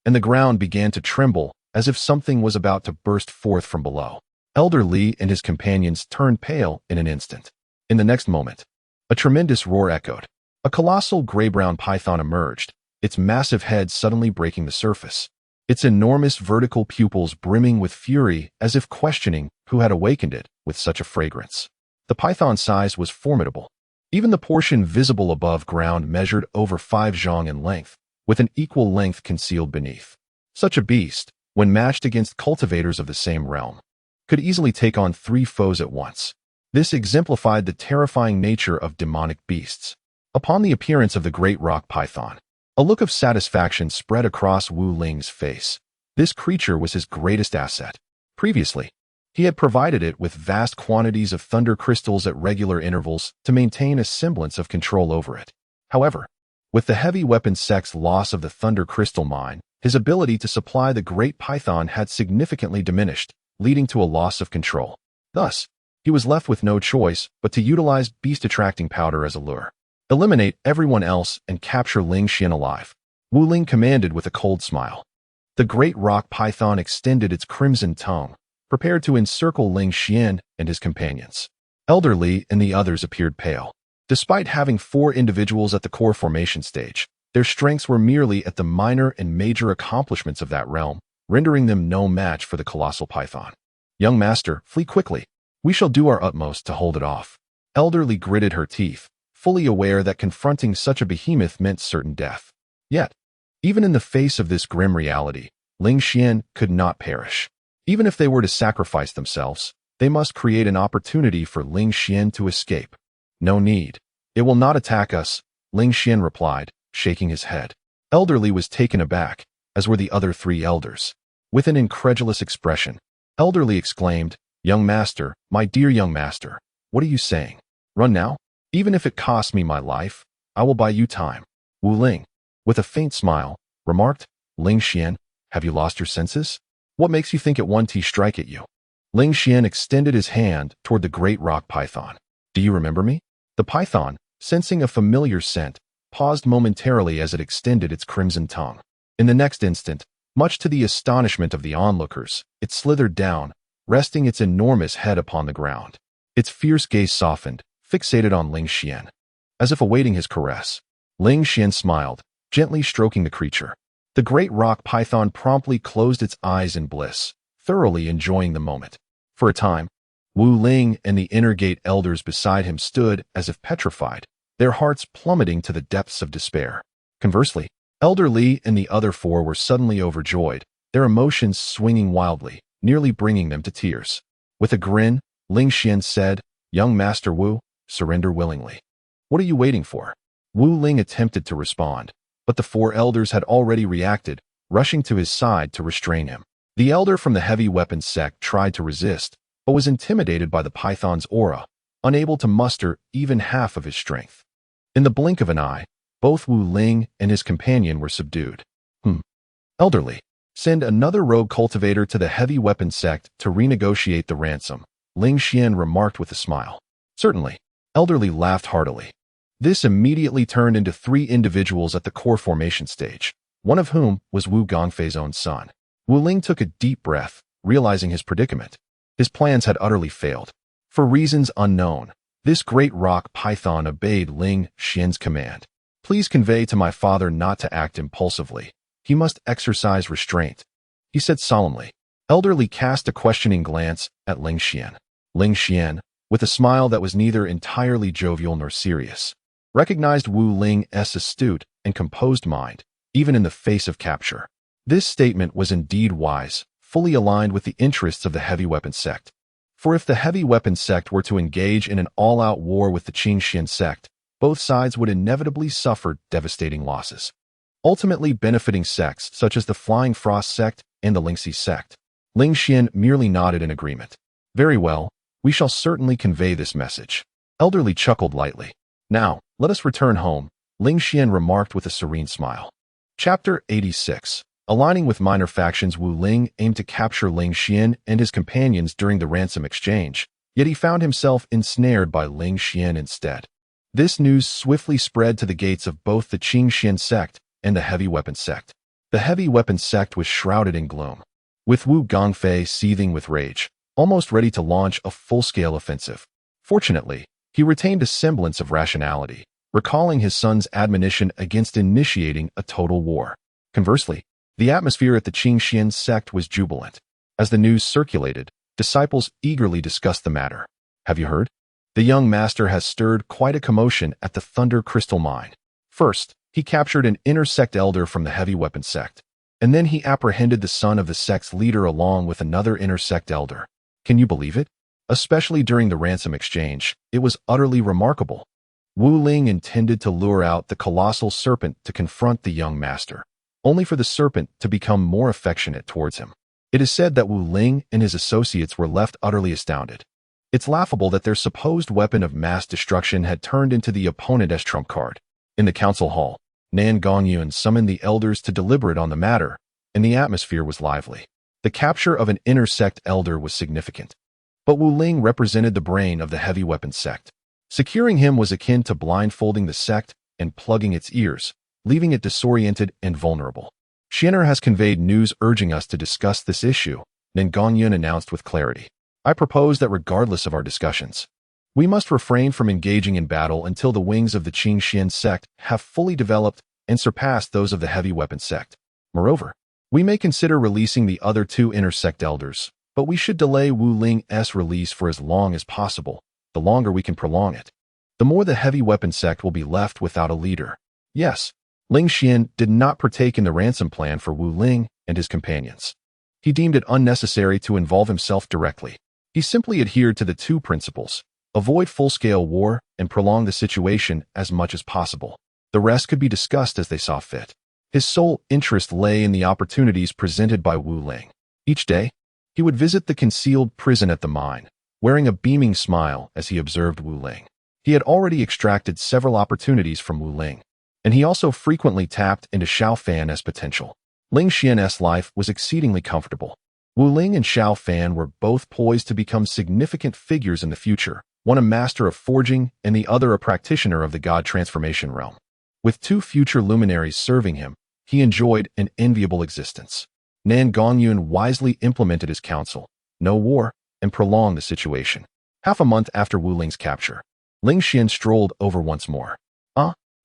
and the ground began to tremble as if something was about to burst forth from below. Elder Li and his companions turned pale in an instant. In the next moment, a tremendous roar echoed. A colossal gray-brown python emerged, its massive head suddenly breaking the surface, its enormous vertical pupils brimming with fury as if questioning who had awakened it with such a fragrance. The python's size was formidable. Even the portion visible above ground measured over 5 zhang in length, with an equal length concealed beneath. Such a beast, when matched against cultivators of the same realm, could easily take on 3 foes at once. This exemplified the terrifying nature of demonic beasts. Upon the appearance of the great rock python, a look of satisfaction spread across Wu Ling's face. This creature was his greatest asset. Previously, he had provided it with vast quantities of thunder crystals at regular intervals to maintain a semblance of control over it. However, with the Heavy Weapons sect's loss of the thunder crystal mine, his ability to supply the great python had significantly diminished, leading to a loss of control. Thus, he was left with no choice but to utilize beast-attracting powder as a lure. "Eliminate everyone else and capture Ling Xian alive," Wu Ling commanded with a cold smile. The great rock python extended its crimson tongue, prepared to encircle Ling Xian and his companions. Elder Li and the others appeared pale. Despite having 4 individuals at the core formation stage, their strengths were merely at the minor and major accomplishments of that realm, rendering them no match for the colossal python. "Young master, flee quickly. We shall do our utmost to hold it off." Elder Li gritted her teeth, fully aware that confronting such a behemoth meant certain death. Yet, even in the face of this grim reality, Ling Xian could not perish. Even if they were to sacrifice themselves, they must create an opportunity for Ling Xian to escape. "No need. It will not attack us," Ling Xian replied, shaking his head. Elder Li was taken aback, as were the other 3 elders. With an incredulous expression, Elder Li exclaimed, "Young master, my dear young master, what are you saying? Run now? Even if it costs me my life, I will buy you time." Wu Ling, with a faint smile, remarked, "Ling Xian, have you lost your senses? What makes you think it won't strike at you?" Ling Xian extended his hand toward the great rock python. "Do you remember me?" The python, sensing a familiar scent, paused momentarily as it extended its crimson tongue. In the next instant, much to the astonishment of the onlookers, it slithered down, resting its enormous head upon the ground. Its fierce gaze softened, fixated on Ling Xian. as if awaiting his caress. Ling Xian smiled, gently stroking the creature. The great rock python promptly closed its eyes in bliss, thoroughly enjoying the moment. For a time, Wu Ling and the inner gate elders beside him stood as if petrified, their hearts plummeting to the depths of despair. Conversely, Elder Li and the other four were suddenly overjoyed, their emotions swinging wildly, nearly bringing them to tears. With a grin, Ling Xian said, "Young Master Wu, surrender willingly. What are you waiting for?" Wu Ling attempted to respond, but the four elders had already reacted, rushing to his side to restrain him. The elder from the heavy weapons sect tried to resist, but was intimidated by the python's aura, unable to muster even half of his strength. In the blink of an eye, both Wu Ling and his companion were subdued. Elderly, send another rogue cultivator to the heavy weapons sect to renegotiate the ransom, Ling Xian remarked with a smile. Certainly, Elderly laughed heartily. This immediately turned into 3 individuals at the core formation stage, one of whom was Wu Gongfei's own son. Wu Ling took a deep breath, realizing his predicament. His plans had utterly failed. For reasons unknown, this great rock python obeyed Ling Xian's command. "Please convey to my father not to act impulsively. He must exercise restraint," he said solemnly. Elderly cast a questioning glance at Ling Xian. Ling Xian, with a smile that was neither entirely jovial nor serious, recognized Wu Ling's astute and composed mind, even in the face of capture. This statement was indeed wise, fully aligned with the interests of the heavy weapons sect. For if the heavy weapons sect were to engage in an all-out war with the Qingxian sect, both sides would inevitably suffer devastating losses, ultimately benefiting sects such as the Flying Frost sect and the Lingxi sect. Ling Xian merely nodded in agreement. "Very well, we shall certainly convey this message." Elderly chuckled lightly. "Now, let us return home," Ling Xian remarked with a serene smile. Chapter 86. Aligning with minor factions, Wu Ling aimed to capture Ling Xian and his companions during the ransom exchange, yet he found himself ensnared by Ling Xian instead. This news swiftly spread to the gates of both the Qingxian sect and the heavy weapons sect. The heavy weapons sect was shrouded in gloom, with Wu Gongfei seething with rage, almost ready to launch a full-scale offensive. Fortunately, he retained a semblance of rationality, recalling his son's admonition against initiating a total war. Conversely, the atmosphere at the Qingxian sect was jubilant. As the news circulated, disciples eagerly discussed the matter. "Have you heard? The young master has stirred quite a commotion at the Thunder Crystal Mine. First, he captured an inner sect elder from the heavy weapons sect, and then he apprehended the son of the sect's leader along with another inner sect elder. Can you believe it? Especially during the ransom exchange, it was utterly remarkable. Wu Ling intended to lure out the colossal serpent to confront the young master, only for the serpent to become more affectionate towards him. It is said that Wu Ling and his associates were left utterly astounded. It's laughable that their supposed weapon of mass destruction had turned into the opponent's trump card. In the council hall, Nan Gongyun summoned the elders to deliberate on the matter, and the atmosphere was lively. The capture of an inner sect elder was significant, but Wu Ling represented the brain of the heavy weapons sect. Securing him was akin to blindfolding the sect and plugging its ears, leaving it disoriented and vulnerable. "Xianer has conveyed news urging us to discuss this issue," Nan Gongyun announced with clarity. "I propose that regardless of our discussions, we must refrain from engaging in battle until the wings of the Qingxian sect have fully developed and surpassed those of the heavy weapons sect. Moreover, we may consider releasing the other 2 inner sect elders, but we should delay Wu Ling's release for as long as possible. The longer we can prolong it, the more the heavy weapons sect will be left without a leader." Yes, Ling Xian did not partake in the ransom plan for Wu Ling and his companions. He deemed it unnecessary to involve himself directly. He simply adhered to the 2 principles: avoid full-scale war and prolong the situation as much as possible. The rest could be discussed as they saw fit. His sole interest lay in the opportunities presented by Wu Ling. Each day, he would visit the concealed prison at the mine, wearing a beaming smile as he observed Wu Ling. He had already extracted several opportunities from Wu Ling, and he also frequently tapped into Xiao Fan's potential. Ling Xian's life was exceedingly comfortable. Wu Ling and Xiao Fan were both poised to become significant figures in the future, one a master of forging and the other a practitioner of the god transformation realm. With 2 future luminaries serving him, he enjoyed an enviable existence. Nan Gongyun wisely implemented his counsel: no war, and prolong the situation. Half a month after Wu Ling's capture, Ling Xian strolled over once more.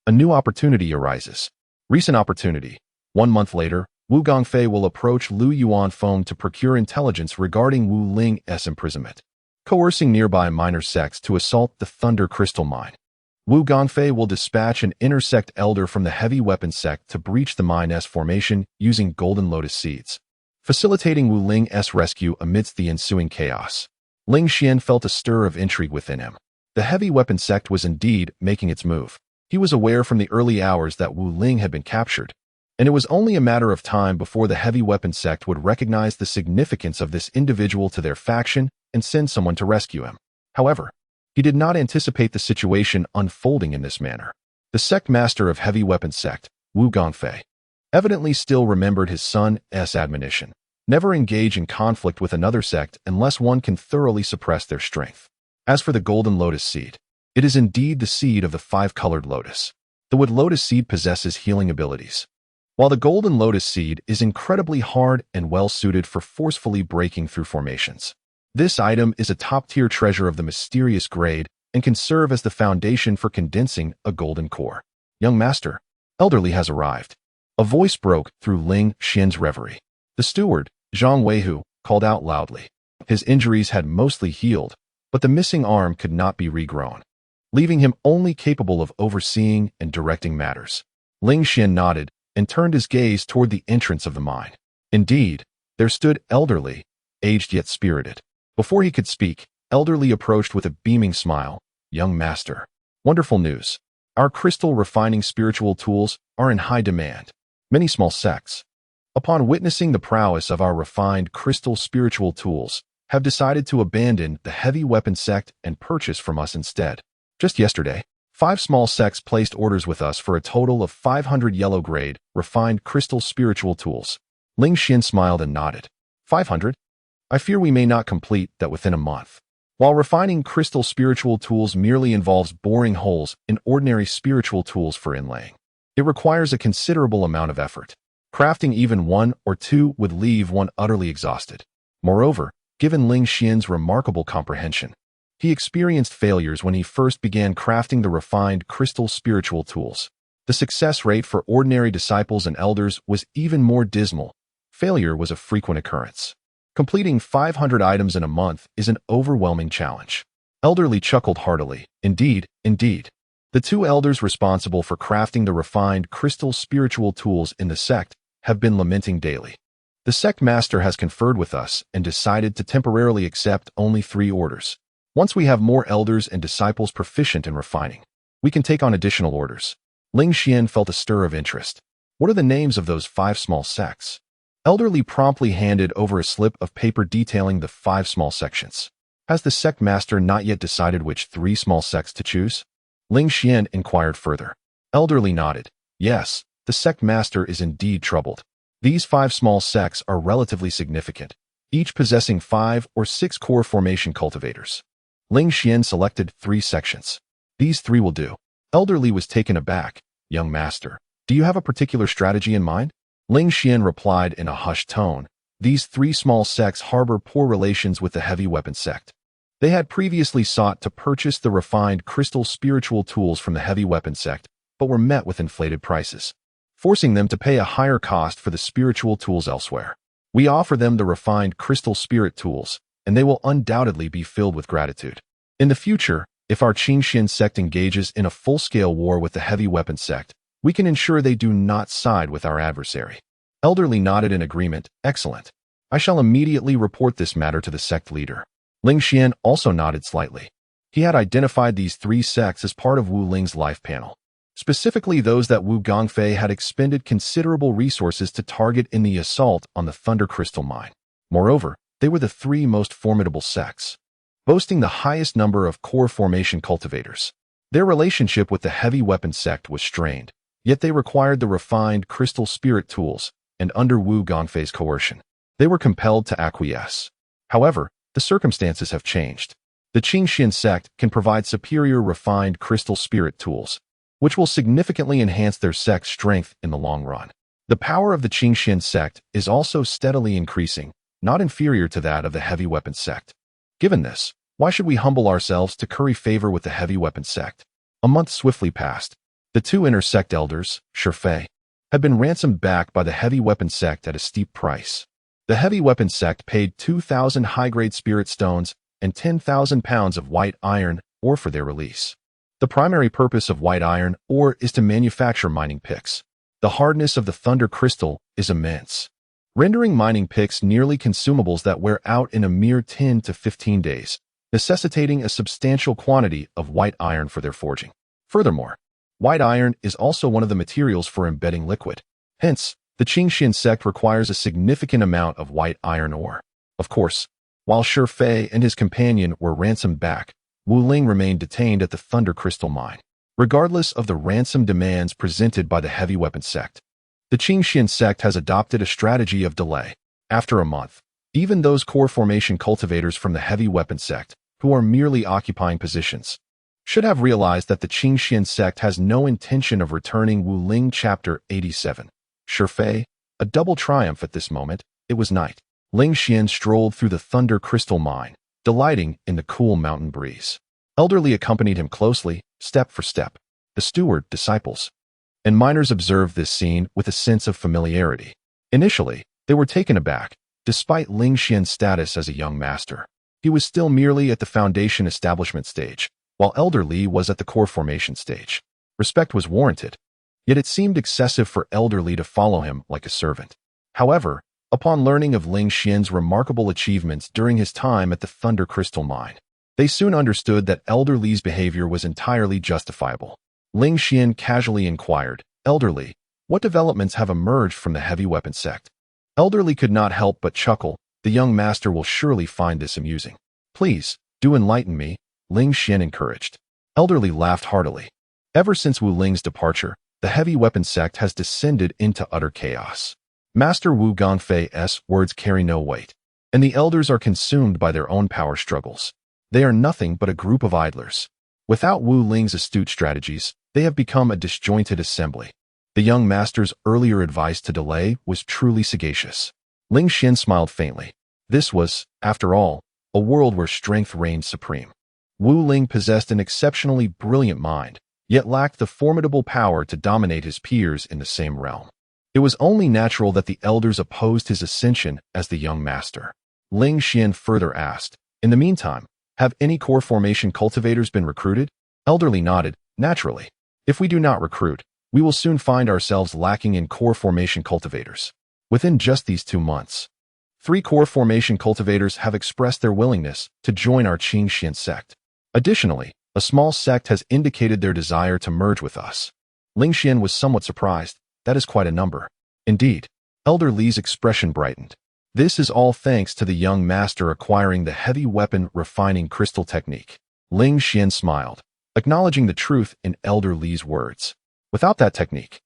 A new opportunity arises. Recent opportunity. 1 month later, Wu Gongfei will approach Lu Yuanfeng to procure intelligence regarding Wu Ling's imprisonment, coercing nearby minor sects to assault the Thunder Crystal Mine. Wu Gongfei will dispatch an intersect elder from the heavy weapon sect to breach the mine's formation using golden lotus seeds, facilitating Wu Ling's rescue amidst the ensuing chaos. Ling Xian felt a stir of intrigue within him. The heavy weapon sect was indeed making its move. He was aware from the early hours that Wu Ling had been captured, and it was only a matter of time before the heavy weapon sect would recognize the significance of this individual to their faction and send someone to rescue him. However, he did not anticipate the situation unfolding in this manner. The sect master of heavy weapon sect, Wu Gongfei, evidently still remembered his son's admonition: never engage in conflict with another sect unless one can thoroughly suppress their strength. As for the golden lotus seed, it is indeed the seed of the five-colored lotus. The wood lotus seed possesses healing abilities, while the golden lotus seed is incredibly hard and well-suited for forcefully breaking through formations. This item is a top-tier treasure of the mysterious grade and can serve as the foundation for condensing a golden core. Young master, elderly has arrived. A voice broke through Ling Xian's reverie. The steward, Zhang Weihu, called out loudly. His injuries had mostly healed, but the missing arm could not be regrown, leaving him only capable of overseeing and directing matters. Ling Xian nodded and turned his gaze toward the entrance of the mine. Indeed, there stood elderly, aged yet spirited. Before he could speak, elderly approached with a beaming smile. Young master, wonderful news. Our crystal refining spiritual tools are in high demand. Many small sects, upon witnessing the prowess of our refined crystal spiritual tools, have decided to abandon the heavy weapon sect and purchase from us instead. Just yesterday, 5 small sects placed orders with us for a total of 500 yellow-grade, refined crystal spiritual tools. Ling Xian smiled and nodded. 500? I fear we may not complete that within a month. While refining crystal spiritual tools merely involves boring holes in ordinary spiritual tools for inlaying, it requires a considerable amount of effort. Crafting even 1 or 2 would leave one utterly exhausted. Moreover, given Ling Xian's remarkable comprehension, he experienced failures when he first began crafting the refined crystal spiritual tools. The success rate for ordinary disciples and elders was even more dismal. Failure was a frequent occurrence. Completing 500 items in a month is an overwhelming challenge. Elderly chuckled heartily. Indeed, indeed. The 2 elders responsible for crafting the refined crystal spiritual tools in the sect have been lamenting daily. The sect master has conferred with us and decided to temporarily accept only 3 orders. Once we have more elders and disciples proficient in refining, we can take on additional orders. Ling Xian felt a stir of interest. What are the names of those 5 small sects? Elderly promptly handed over a slip of paper detailing the 5 small sections. Has the sect master not yet decided which 3 small sects to choose? Ling Xian inquired further. Elderly nodded. Yes, the sect master is indeed troubled. These 5 small sects are relatively significant, each possessing 5 or 6 core formation cultivators. Ling Xian selected 3 sections. These 3 will do. Elderly was taken aback. Young master, do you have a particular strategy in mind? Ling Xian replied in a hushed tone. These 3 small sects harbor poor relations with the heavy weapon sect. They had previously sought to purchase the refined crystal spiritual tools from the heavy weapon sect, but were met with inflated prices, forcing them to pay a higher cost for the spiritual tools elsewhere. We offer them the refined crystal spirit tools, and they will undoubtedly be filled with gratitude. In the future, if our Qingxian sect engages in a full-scale war with the heavy weapon sect, we can ensure they do not side with our adversary. Elderly nodded in agreement. Excellent. I shall immediately report this matter to the sect leader. Ling Xian also nodded slightly. He had identified these 3 sects as part of Wu Ling's life panel, specifically those that Wu Gongfei had expended considerable resources to target in the assault on the Thunder Crystal Mine. Moreover, they were the 3 most formidable sects, boasting the highest number of core formation cultivators. Their relationship with the heavy weapon sect was strained, yet they required the refined crystal spirit tools, and under Wu Gongfei's coercion, they were compelled to acquiesce. However, the circumstances have changed. The Qingxian sect can provide superior refined crystal spirit tools, which will significantly enhance their sect's strength in the long run. The power of the Qingxian sect is also steadily increasing, not inferior to that of the heavy weapon sect. Given this, why should we humble ourselves to curry favor with the heavy weapon sect? A month swiftly passed. The two inner sect elders, Shifei, had been ransomed back by the heavy weapon sect at a steep price. The heavy weapon sect paid 2,000 high-grade spirit stones and 10,000 pounds of white iron ore for their release. The primary purpose of white iron ore is to manufacture mining picks. The hardness of the thunder crystal is immense, rendering mining picks nearly consumables that wear out in a mere 10 to 15 days, necessitating a substantial quantity of white iron for their forging. Furthermore, white iron is also one of the materials for embedding liquid. Hence, the Qingxian sect requires a significant amount of white iron ore. Of course, while Shifei and his companion were ransomed back, Wu Ling remained detained at the Thunder Crystal Mine. Regardless of the ransom demands presented by the heavy weapon sect, the Qingxian sect has adopted a strategy of delay. After a month, even those core formation cultivators from the heavy weapon sect, who are merely occupying positions, should have realized that the Qingxian sect has no intention of returning. Wu Ling Chapter 87. Shifei, a double triumph at this moment. It was night. Ling Xian strolled through the Thunder Crystal Mine, delighting in the cool mountain breeze. Elderly accompanied him closely, step for step. The steward, disciples, and miners observed this scene with a sense of familiarity. Initially, they were taken aback, despite Ling Xian's status as a young master. He was still merely at the foundation establishment stage, while Elder Li was at the core formation stage. Respect was warranted, yet it seemed excessive for Elder Li to follow him like a servant. However, upon learning of Ling Xian's remarkable achievements during his time at the Thunder Crystal Mine, they soon understood that Elder Li's behavior was entirely justifiable. Ling Xian casually inquired, "Elder Li, what developments have emerged from the heavy weapon sect?" Elder Li could not help but chuckle. The young master will surely find this amusing. "Please, do enlighten me," Ling Xian encouraged. Elder Li laughed heartily. Ever since Wu Ling's departure, the heavy weapon sect has descended into utter chaos. Master Wu Gongfei's words carry no weight, and the elders are consumed by their own power struggles. They are nothing but a group of idlers. Without Wu Ling's astute strategies, they have become a disjointed assembly. The young master's earlier advice to delay was truly sagacious. Ling Xian smiled faintly. This was, after all, a world where strength reigned supreme. Wu Ling possessed an exceptionally brilliant mind, yet lacked the formidable power to dominate his peers in the same realm. It was only natural that the elders opposed his ascension as the young master. Ling Xian further asked, "In the meantime, have any core formation cultivators been recruited?" Elder Li nodded. "Naturally. If we do not recruit, we will soon find ourselves lacking in core formation cultivators." Within just these 2 months, 3 core formation cultivators have expressed their willingness to join our Qingxian sect. Additionally, a small sect has indicated their desire to merge with us. Ling Xian was somewhat surprised. That is quite a number. Indeed, Elder Li's expression brightened. This is all thanks to the young master acquiring the heavy weapon refining crystal technique. Ling Xian smiled, acknowledging the truth in Elder Li's words. Without that technique,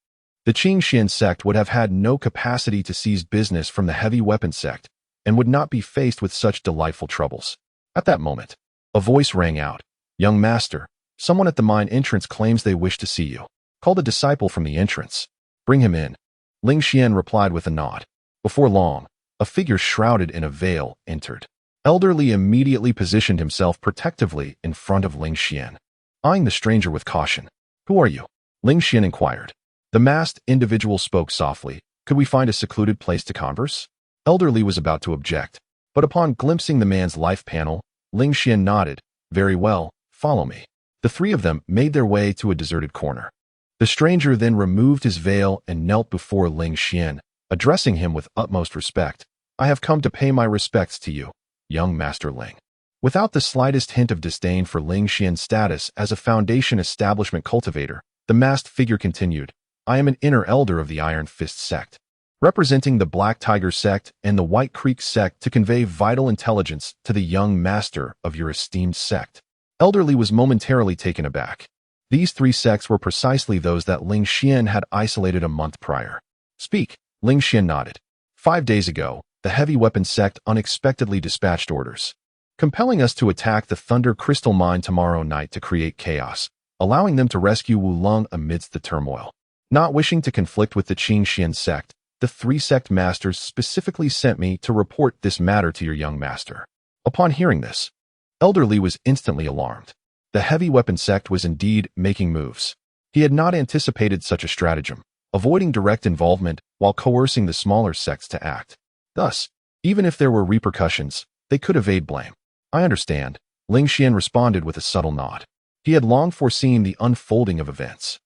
the Qingxian sect would have had no capacity to seize business from the heavy weapon sect and would not be faced with such delightful troubles. At that moment, a voice rang out. "Young master, someone at the mine entrance claims they wish to see you. Call the disciple from the entrance. Bring him in." Ling Xian replied with a nod. Before long, a figure shrouded in a veil entered. Elder Li immediately positioned himself protectively in front of Ling Xian, eyeing the stranger with caution. "Who are you?" Ling Xian inquired. The masked individual spoke softly. "Could we find a secluded place to converse?" Elder Li was about to object, but upon glimpsing the man's life panel, Ling Xian nodded. "Very well, follow me." The 3 of them made their way to a deserted corner. The stranger then removed his veil and knelt before Ling Xian, addressing him with utmost respect. "I have come to pay my respects to you, young Master Ling." Without the slightest hint of disdain for Ling Xian's status as a foundation establishment cultivator, the masked figure continued, "I am an inner elder of the Iron Fist sect, representing the Black Tiger sect and the White Creek sect to convey vital intelligence to the young master of your esteemed sect." Elder Li was momentarily taken aback. These 3 sects were precisely those that Ling Xian had isolated a month prior. "Speak," Ling Xian nodded. 5 days ago, the heavy weapon sect unexpectedly dispatched orders, compelling us to attack the Thunder Crystal Mine tomorrow night to create chaos, allowing them to rescue Wu Lung amidst the turmoil. Not wishing to conflict with the Qingxian sect, the 3 sect masters specifically sent me to report this matter to your young master. Upon hearing this, Elder Li was instantly alarmed. The heavy weapon sect was indeed making moves. He had not anticipated such a stratagem, avoiding direct involvement while coercing the smaller sects to act. Thus, even if there were repercussions, they could evade blame. I understand, Ling Xian responded with a subtle nod. He had long foreseen the unfolding of events.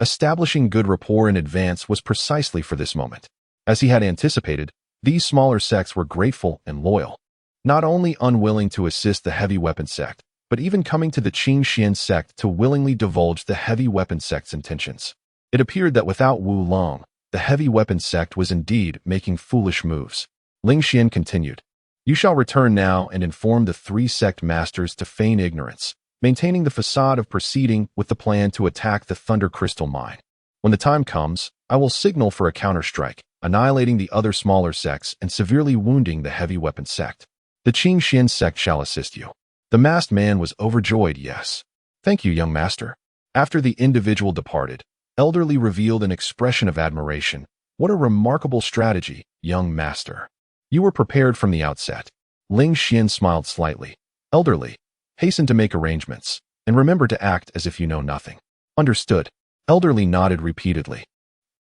Establishing good rapport in advance was precisely for this moment. As he had anticipated, these smaller sects were grateful and loyal, not only unwilling to assist the heavy weapon sect, but even coming to the Qing Xian sect to willingly divulge the heavy weapon sect's intentions. It appeared that without Wu Long, the heavy weapon sect was indeed making foolish moves. Ling Xian continued, "You shall return now and inform the three sect masters to feign ignorance, maintaining the facade of proceeding with the plan to attack the Thunder Crystal Mine. When the time comes, I will signal for a counterstrike, annihilating the other smaller sects and severely wounding the heavy weapon sect. The Qing Xian sect shall assist you." The masked man was overjoyed. "Yes. Thank you, young master." After the individual departed, Elderly revealed an expression of admiration. "What a remarkable strategy, young master. You were prepared from the outset." Ling Xian smiled slightly. "Elderly, hasten to make arrangements, and remember to act as if you know nothing." "Understood." Elderly nodded repeatedly.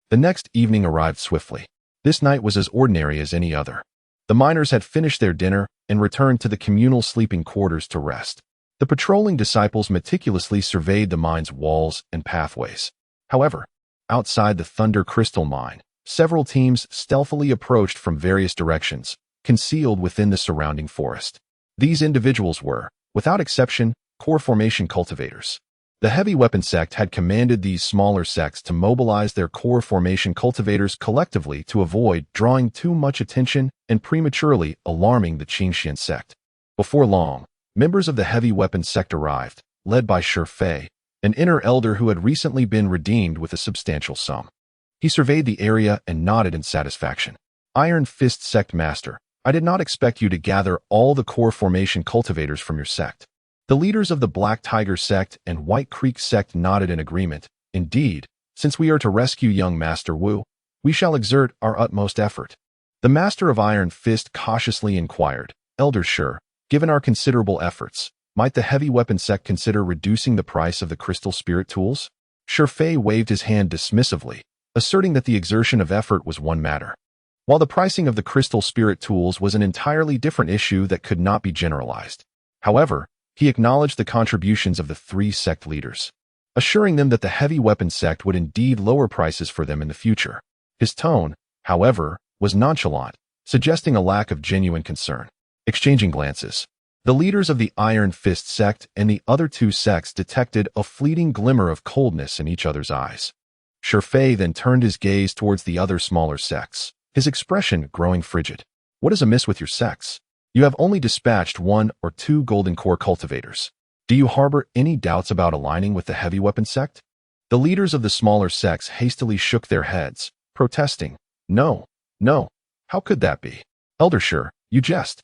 The next evening arrived swiftly. This night was as ordinary as any other. The miners had finished their dinner and returned to the communal sleeping quarters to rest. The patrolling disciples meticulously surveyed the mine's walls and pathways. However, outside the Thunder Crystal Mine, several teams stealthily approached from various directions, concealed within the surrounding forest. These individuals were, without exception, core formation cultivators. The heavy weapon sect had commanded these smaller sects to mobilize their core formation cultivators collectively to avoid drawing too much attention and prematurely alarming the Qingxian sect. Before long, members of the heavy weapon sect arrived, led by Shi Fei, an inner elder who had recently been redeemed with a substantial sum. He surveyed the area and nodded in satisfaction. "Iron Fist Sect Master, I did not expect you to gather all the core formation cultivators from your sect." The leaders of the Black Tiger sect and White Creek sect nodded in agreement. "Indeed, since we are to rescue young Master Wu, we shall exert our utmost effort." The Master of Iron Fist cautiously inquired, "Elder Shi, given our considerable efforts, might the heavy weapon sect consider reducing the price of the crystal spirit tools?" Shi Fei waved his hand dismissively, asserting that the exertion of effort was one matter, while the pricing of the crystal spirit tools was an entirely different issue that could not be generalized. However, he acknowledged the contributions of the three sect leaders, assuring them that the heavy weapon sect would indeed lower prices for them in the future. His tone, however, was nonchalant, suggesting a lack of genuine concern. Exchanging glances, the leaders of the Iron Fist sect and the other two sects detected a fleeting glimmer of coldness in each other's eyes. Shi Fei then turned his gaze towards the other smaller sects, his expression growing frigid. "What is amiss with your sects? You have only dispatched 1 or 2 golden core cultivators. Do you harbor any doubts about aligning with the heavy weapon sect?" The leaders of the smaller sects hastily shook their heads, protesting. No, how could that be? Elder Shi, you jest.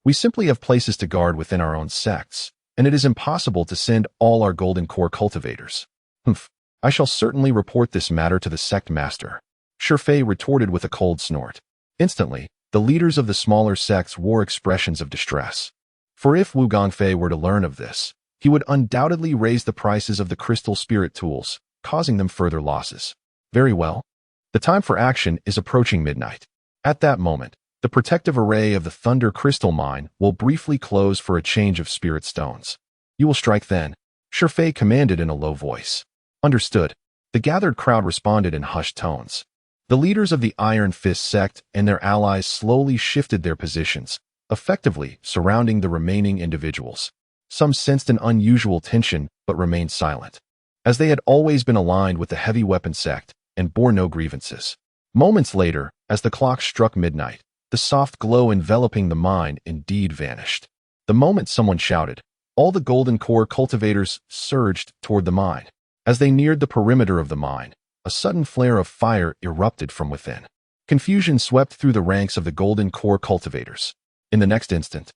We simply have places to guard within our own sects, and it is impossible to send all our golden core cultivators." "Humph, I shall certainly report this matter to the sect master," Shi Fei retorted with a cold snort. Instantly, the leaders of the smaller sects wore expressions of distress. For if Wu Gongfei were to learn of this, he would undoubtedly raise the prices of the crystal spirit tools, causing them further losses. Very well. The time for action is approaching midnight. At that moment, the protective array of the Thunder Crystal Mine will briefly close for a change of spirit stones. You will strike then, Shi Fei commanded in a low voice. Understood. The gathered crowd responded in hushed tones. The leaders of the Iron Fist sect and their allies slowly shifted their positions, effectively surrounding the remaining individuals. Some sensed an unusual tension but remained silent, as they had always been aligned with the heavy weapon sect and bore no grievances. Moments later, as the clock struck midnight, the soft glow enveloping the mine indeed vanished. The moment someone shouted, all the golden core cultivators surged toward the mine. As they neared the perimeter of the mine, a sudden flare of fire erupted from within. Confusion swept through the ranks of the golden core cultivators. In the next instant,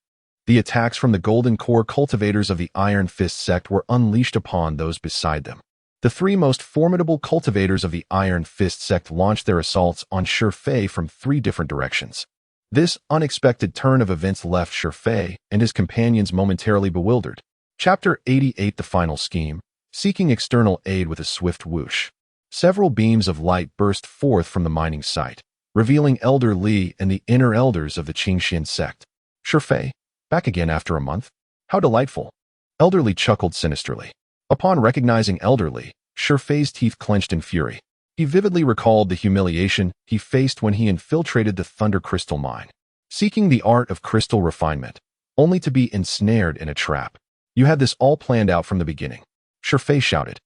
the attacks from the golden core cultivators of the Iron Fist sect were unleashed upon those beside them. The 3 most formidable cultivators of the Iron Fist sect launched their assaults on Shi Fei from 3 different directions. This unexpected turn of events left Shi Fei and his companions momentarily bewildered. Chapter 88 The Final Scheme. seeking external aid with a swift whoosh. Several beams of light burst forth from the mining site, revealing Elder Li and the inner elders of the Qingxian sect. Shifei, back again after a month? How delightful. Elder Li chuckled sinisterly. Upon recognizing Elder Li, Shifei's teeth clenched in fury. He vividly recalled the humiliation he faced when he infiltrated the Thunder Crystal mine, seeking the art of crystal refinement, only to be ensnared in a trap. You had this all planned out from the beginning, Shifei shouted,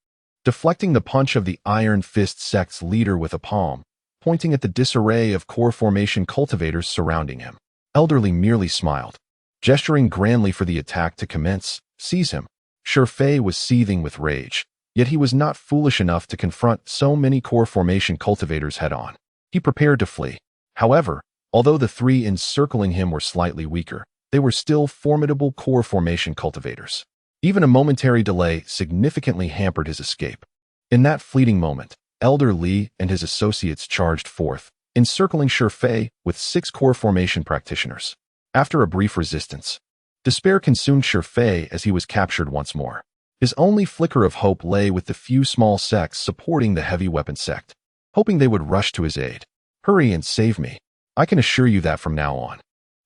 deflecting the punch of the Iron Fist sect's leader with a palm, pointing at the disarray of core formation cultivators surrounding him. Elder Li merely smiled, gesturing grandly for the attack to commence. Seize him. Shifei was seething with rage, yet he was not foolish enough to confront so many core formation cultivators head-on. He prepared to flee. However, although the three encircling him were slightly weaker, they were still formidable core formation cultivators. Even a momentary delay significantly hampered his escape. In that fleeting moment, Elder Li and his associates charged forth, encircling Shifei with 6 core formation practitioners. After a brief resistance, despair consumed Shifei as he was captured once more. His only flicker of hope lay with the few small sects supporting the heavy weapon sect, hoping they would rush to his aid. Hurry and save me. I can assure you that from now on,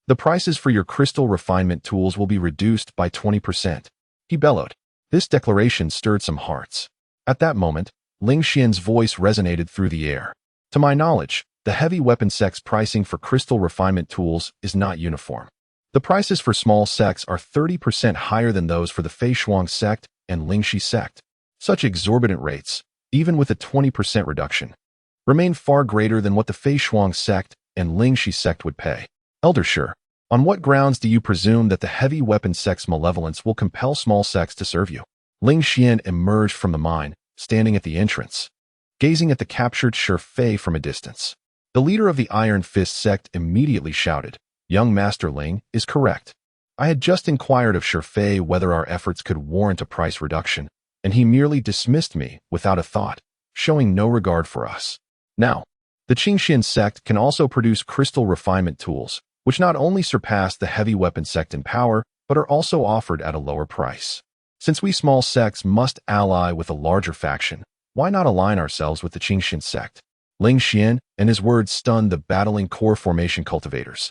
the prices for your crystal refinement tools will be reduced by 20%. He bellowed. This declaration stirred some hearts. At that moment, Ling Xian's voice resonated through the air. To my knowledge, the heavy weapon sect's pricing for crystal refinement tools is not uniform. The prices for small sects are 30% higher than those for the Feishuang sect and Lingxi sect. Such exorbitant rates, even with a 20% reduction, remain far greater than what the Feishuang sect and Lingxi sect would pay. Elder Shi, on what grounds do you presume that the heavy weapon sect's malevolence will compel small sects to serve you? Ling Xian emerged from the mine, standing at the entrance, gazing at the captured Shifei from a distance. The leader of the Iron Fist sect immediately shouted, "Young Master Ling is correct. I had just inquired of Shifei whether our efforts could warrant a price reduction, and he merely dismissed me without a thought, showing no regard for us. Now, the Qingxian sect can also produce crystal refinement tools, which not only surpass the heavy weapon sect in power, but are also offered at a lower price. Since we small sects must ally with a larger faction, why not align ourselves with the Qingxian sect?" Ling Xian and his words stunned the battling core formation cultivators,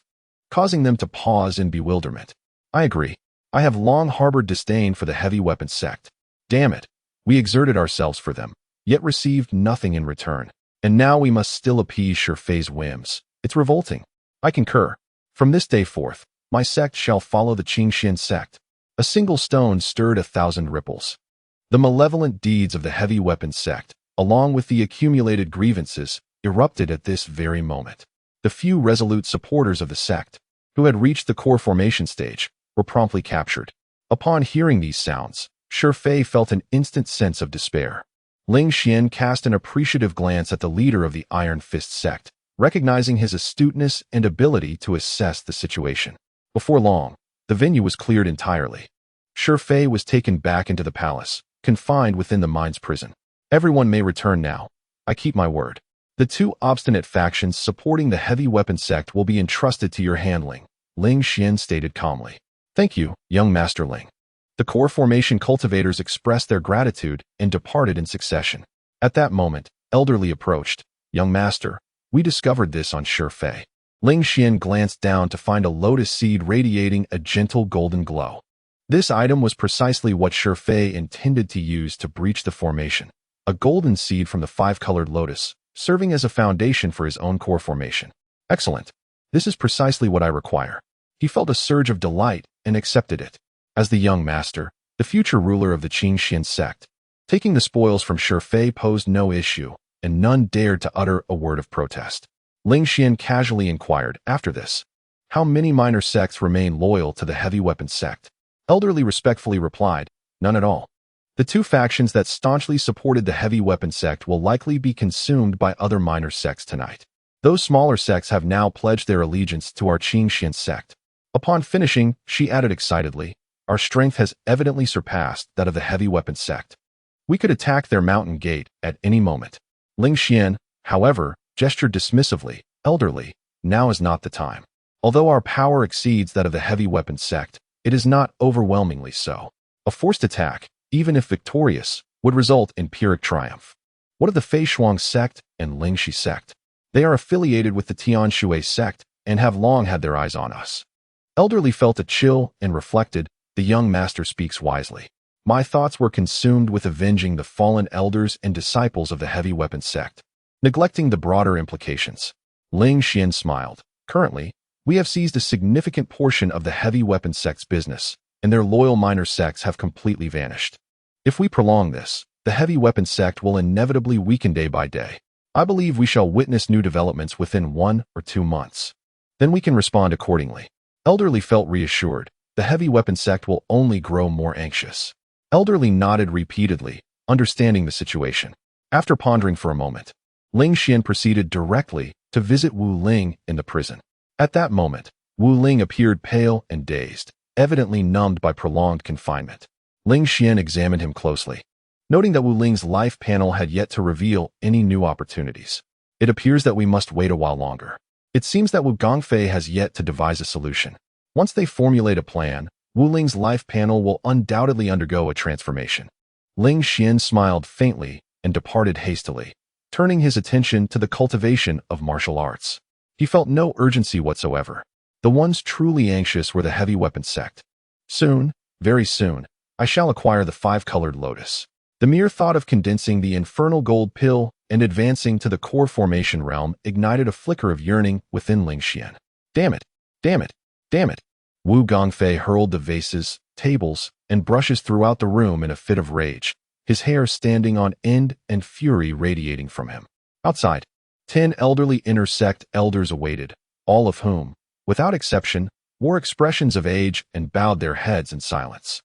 causing them to pause in bewilderment. I agree. I have long harbored disdain for the heavy weapon sect. Damn it. We exerted ourselves for them, yet received nothing in return. And now we must still appease Shifei's whims. It's revolting. I concur. From this day forth, my sect shall follow the Qingxian sect. A single stone stirred 1,000 ripples. The malevolent deeds of the heavy weapon sect, along with the accumulated grievances, erupted at this very moment. The few resolute supporters of the sect, who had reached the core formation stage, were promptly captured. Upon hearing these sounds, Shifei felt an instant sense of despair. Ling Xian cast an appreciative glance at the leader of the Iron Fist sect, recognizing his astuteness and ability to assess the situation. Before long, the venue was cleared entirely. Shifei was taken back into the palace, confined within the mine's prison. Everyone may return now. I keep my word. The 2 obstinate factions supporting the heavy weapon sect will be entrusted to your handling, Ling Xian stated calmly. Thank you, young Master Ling. The core formation cultivators expressed their gratitude and departed in succession. At that moment, Elder Li approached. Young Master, we discovered this on Shifei. Ling Xian glanced down to find a lotus seed radiating a gentle golden glow. This item was precisely what Shifei intended to use to breach the formation. A golden seed from the 5-colored lotus, serving as a foundation for his own core formation. Excellent. This is precisely what I require. He felt a surge of delight and accepted it. As the young master, the future ruler of the Qingxian sect, taking the spoils from Shifei posed no issue, and none dared to utter a word of protest. Ling Xian casually inquired, after this, how many minor sects remain loyal to the heavy weapon sect? Elder Li respectfully replied, none at all. The 2 factions that staunchly supported the heavy weapon sect will likely be consumed by other minor sects tonight. Those smaller sects have now pledged their allegiance to our Qingxian sect. Upon finishing, she added excitedly, our strength has evidently surpassed that of the heavy weapon sect. We could attack their mountain gate at any moment. Ling Xian, however, gestured dismissively, Elder Li, now is not the time. Although our power exceeds that of the heavy weapon sect, it is not overwhelmingly so. A forced attack, even if victorious, would result in Pyrrhic triumph. What of the Fei Shuang sect and Lingxi sect? They are affiliated with the Tian Shui sect and have long had their eyes on us. Elderly felt a chill and reflected, the young master speaks wisely. My thoughts were consumed with avenging the fallen elders and disciples of the heavy weapon sect, neglecting the broader implications. Ling Xian smiled. Currently, we have seized a significant portion of the heavy weapon sect's business, and their loyal minor sects have completely vanished. If we prolong this, the heavy weapon sect will inevitably weaken day by day. I believe we shall witness new developments within 1 or 2 months. Then we can respond accordingly. Elderly felt reassured. The heavy weapon sect will only grow more anxious. Elderly nodded repeatedly, understanding the situation. After pondering for a moment, Ling Xian proceeded directly to visit Wu Ling in the prison. At that moment, Wu Ling appeared pale and dazed, evidently numbed by prolonged confinement. Ling Xian examined him closely, noting that Wu Ling's life panel had yet to reveal any new opportunities. It appears that we must wait a while longer. It seems that Wu Gongfei has yet to devise a solution. Once they formulate a plan, Wu Ling's life panel will undoubtedly undergo a transformation. Ling Xian smiled faintly and departed hastily, turning his attention to the cultivation of martial arts. He felt no urgency whatsoever. The ones truly anxious were the heavy weapon sect. Soon, very soon, I shall acquire the 5-colored lotus. The mere thought of condensing the infernal gold pill and advancing to the core formation realm ignited a flicker of yearning within Ling Xian. Damn it! Damn it! Damn it! Wu Gongfei hurled the vases, tables, and brushes throughout the room in a fit of rage, his hair standing on end and fury radiating from him. Outside, 10 elderly inner sect elders awaited, all of whom, without exception, wore expressions of age and bowed their heads in silence.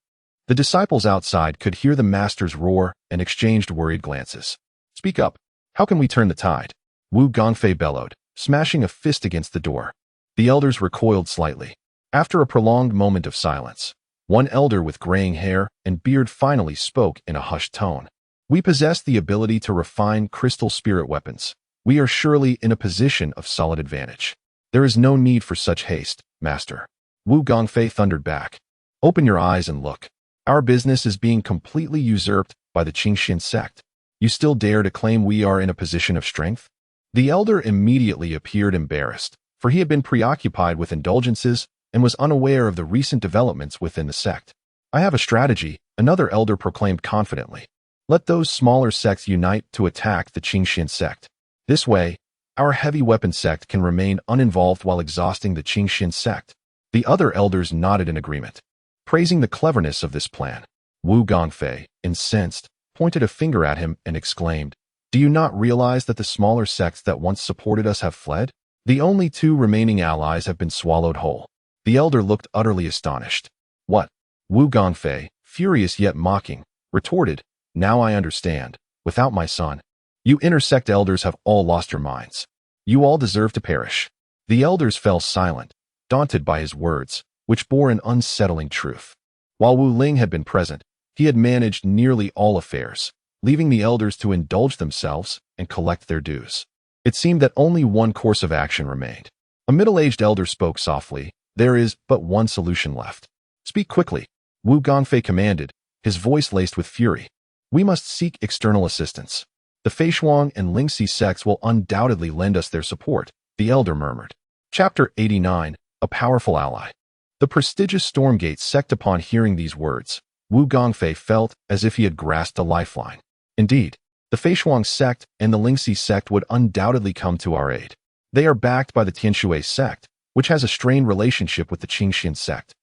The disciples outside could hear the masters roar and exchanged worried glances. Speak up. How can we turn the tide? Wu Gongfei bellowed, smashing a fist against the door. The elders recoiled slightly. After a prolonged moment of silence, one elder with graying hair and beard finally spoke in a hushed tone. We possess the ability to refine crystal spirit weapons. We are surely in a position of solid advantage. There is no need for such haste, master. Wu Gongfei thundered back. Open your eyes and look. Our business is being completely usurped by the Qingxian sect. You still dare to claim we are in a position of strength? The elder immediately appeared embarrassed, for he had been preoccupied with indulgences and was unaware of the recent developments within the sect. I have a strategy, another elder proclaimed confidently. Let those smaller sects unite to attack the Qingxian sect. This way, our heavy weapon sect can remain uninvolved while exhausting the Qingxian sect. The other elders nodded in agreement, praising the cleverness of this plan. Wu Gongfei, incensed, pointed a finger at him and exclaimed, Do you not realize that the smaller sects that once supported us have fled? The only 2 remaining allies have been swallowed whole. The elder looked utterly astonished. What? Wu Gongfei, furious yet mocking, retorted, Now I understand. Without my son, you intersect elders have all lost your minds. You all deserve to perish. The elders fell silent, daunted by his words, which bore an unsettling truth. While Wu Ling had been present, he had managed nearly all affairs, leaving the elders to indulge themselves and collect their dues. It seemed that only one course of action remained. A middle-aged elder spoke softly, There is but one solution left. Speak quickly, Wu Gongfei commanded, his voice laced with fury. We must seek external assistance. The Fei Shuang and Lingxi sects will undoubtedly lend us their support, the elder murmured. Chapter 89, A Powerful Ally. The prestigious Stormgate sect upon hearing these words, Wu Gongfei felt as if he had grasped a lifeline. Indeed, the Fei Shuang sect and the Lingxi sect would undoubtedly come to our aid. They are backed by the Tianshui sect, which has a strained relationship with the Qingxian sect.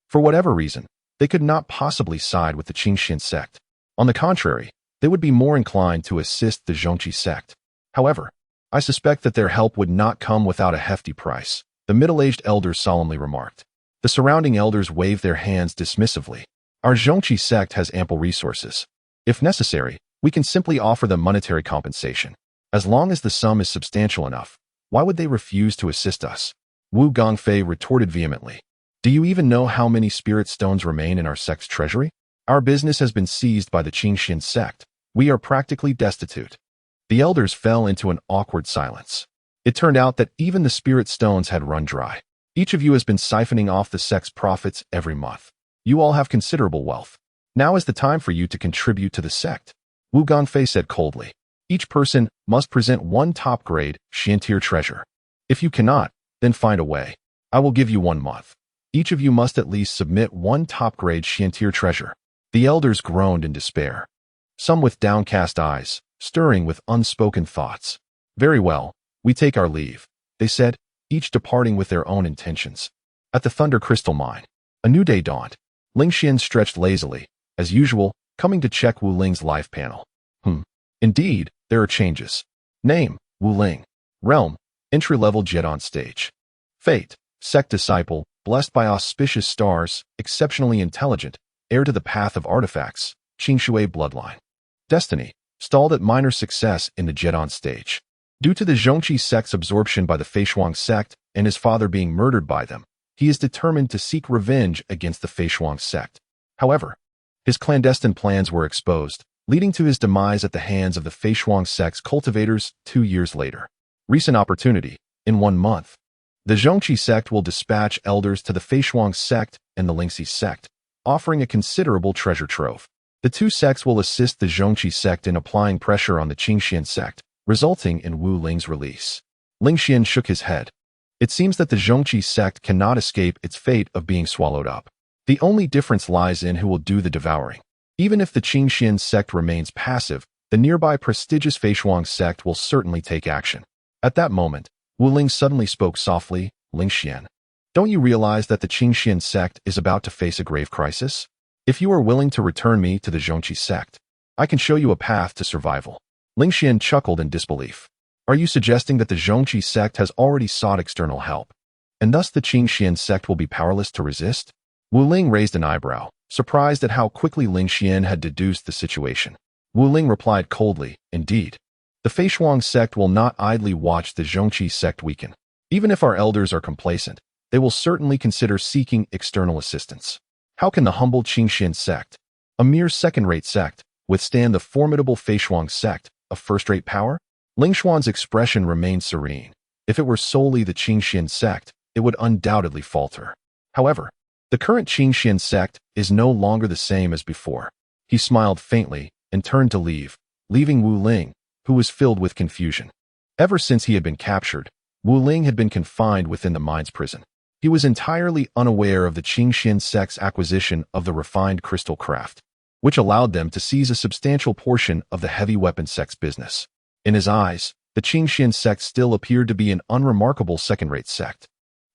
For whatever reason, they could not possibly side with the Qingxian sect. On the contrary, they would be more inclined to assist the Zhongqi sect. However, I suspect that their help would not come without a hefty price, the middle-aged elder solemnly remarked. The surrounding elders waved their hands dismissively. Our Zhongqi sect has ample resources. If necessary, we can simply offer them monetary compensation. As long as the sum is substantial enough, why would they refuse to assist us? Wu Gongfei retorted vehemently. Do you even know how many spirit stones remain in our sect's treasury? Our business has been seized by the Qingxian sect. We are practically destitute. The elders fell into an awkward silence. It turned out that even the spirit stones had run dry. Each of you has been siphoning off the sect's profits every month. You all have considerable wealth. Now is the time for you to contribute to the sect. Wu Gongfei said coldly. Each person must present one top-grade Xian-tier treasure. If you cannot, then find a way. I will give you 1 month. Each of you must at least submit one top-grade Xian-tier treasure. The elders groaned in despair, some with downcast eyes, stirring with unspoken thoughts. Very well, we take our leave, they said, each departing with their own intentions. At the Thunder Crystal Mine, a new day dawned. Ling Xian stretched lazily, as usual, coming to check Wu Ling's life panel. Indeed, there are changes. Name, Wu Ling. Realm, entry-level Jet on stage. Fate, sect disciple, blessed by auspicious stars, exceptionally intelligent, heir to the path of artifacts, Qingshui bloodline. Destiny, stalled at minor success in the Jet on stage. Due to the Zhongqi sect's absorption by the Feishuang sect and his father being murdered by them, he is determined to seek revenge against the Feishuang sect. However, his clandestine plans were exposed, leading to his demise at the hands of the Feishuang sect's cultivators 2 years later. Recent opportunity. In 1 month, the Zhongqi sect will dispatch elders to the Feishuang sect and the Lingxi sect, offering a considerable treasure trove. The 2 sects will assist the Zhongqi sect in applying pressure on the Qingxian sect, resulting in Wu Ling's release. Ling Xian shook his head. It seems that the Zhongqi sect cannot escape its fate of being swallowed up. The only difference lies in who will do the devouring. Even if the Qingxian sect remains passive, the nearby prestigious Feishuang sect will certainly take action. At that moment, Wu Ling suddenly spoke softly. Ling Xian, don't you realize that the Qingxian sect is about to face a grave crisis? If you are willing to return me to the Zhongqi sect, I can show you a path to survival. Ling Xian chuckled in disbelief. Are you suggesting that the Zhongqi sect has already sought external help, and thus the Qingxian sect will be powerless to resist? Wu Ling raised an eyebrow, surprised at how quickly Ling Xian had deduced the situation. Wu Ling replied coldly, indeed. The Feishuang sect will not idly watch the Zhongqi sect weaken. Even if our elders are complacent, they will certainly consider seeking external assistance. How can the humble Qingxian sect, a mere second-rate sect, withstand the formidable Feishuang sect, a first-rate power? Ling Xuan's expression remained serene. If it were solely the Qingxian sect, it would undoubtedly falter. However, the current Qingxian sect is no longer the same as before. He smiled faintly and turned to leave, leaving Wu Ling, who was filled with confusion. Ever since he had been captured, Wu Ling had been confined within the mine's prison. He was entirely unaware of the Qingxian sect's acquisition of the refined crystal craft, which allowed them to seize a substantial portion of the heavy weapon sect's business. In his eyes, the Qingxian sect still appeared to be an unremarkable second-rate sect.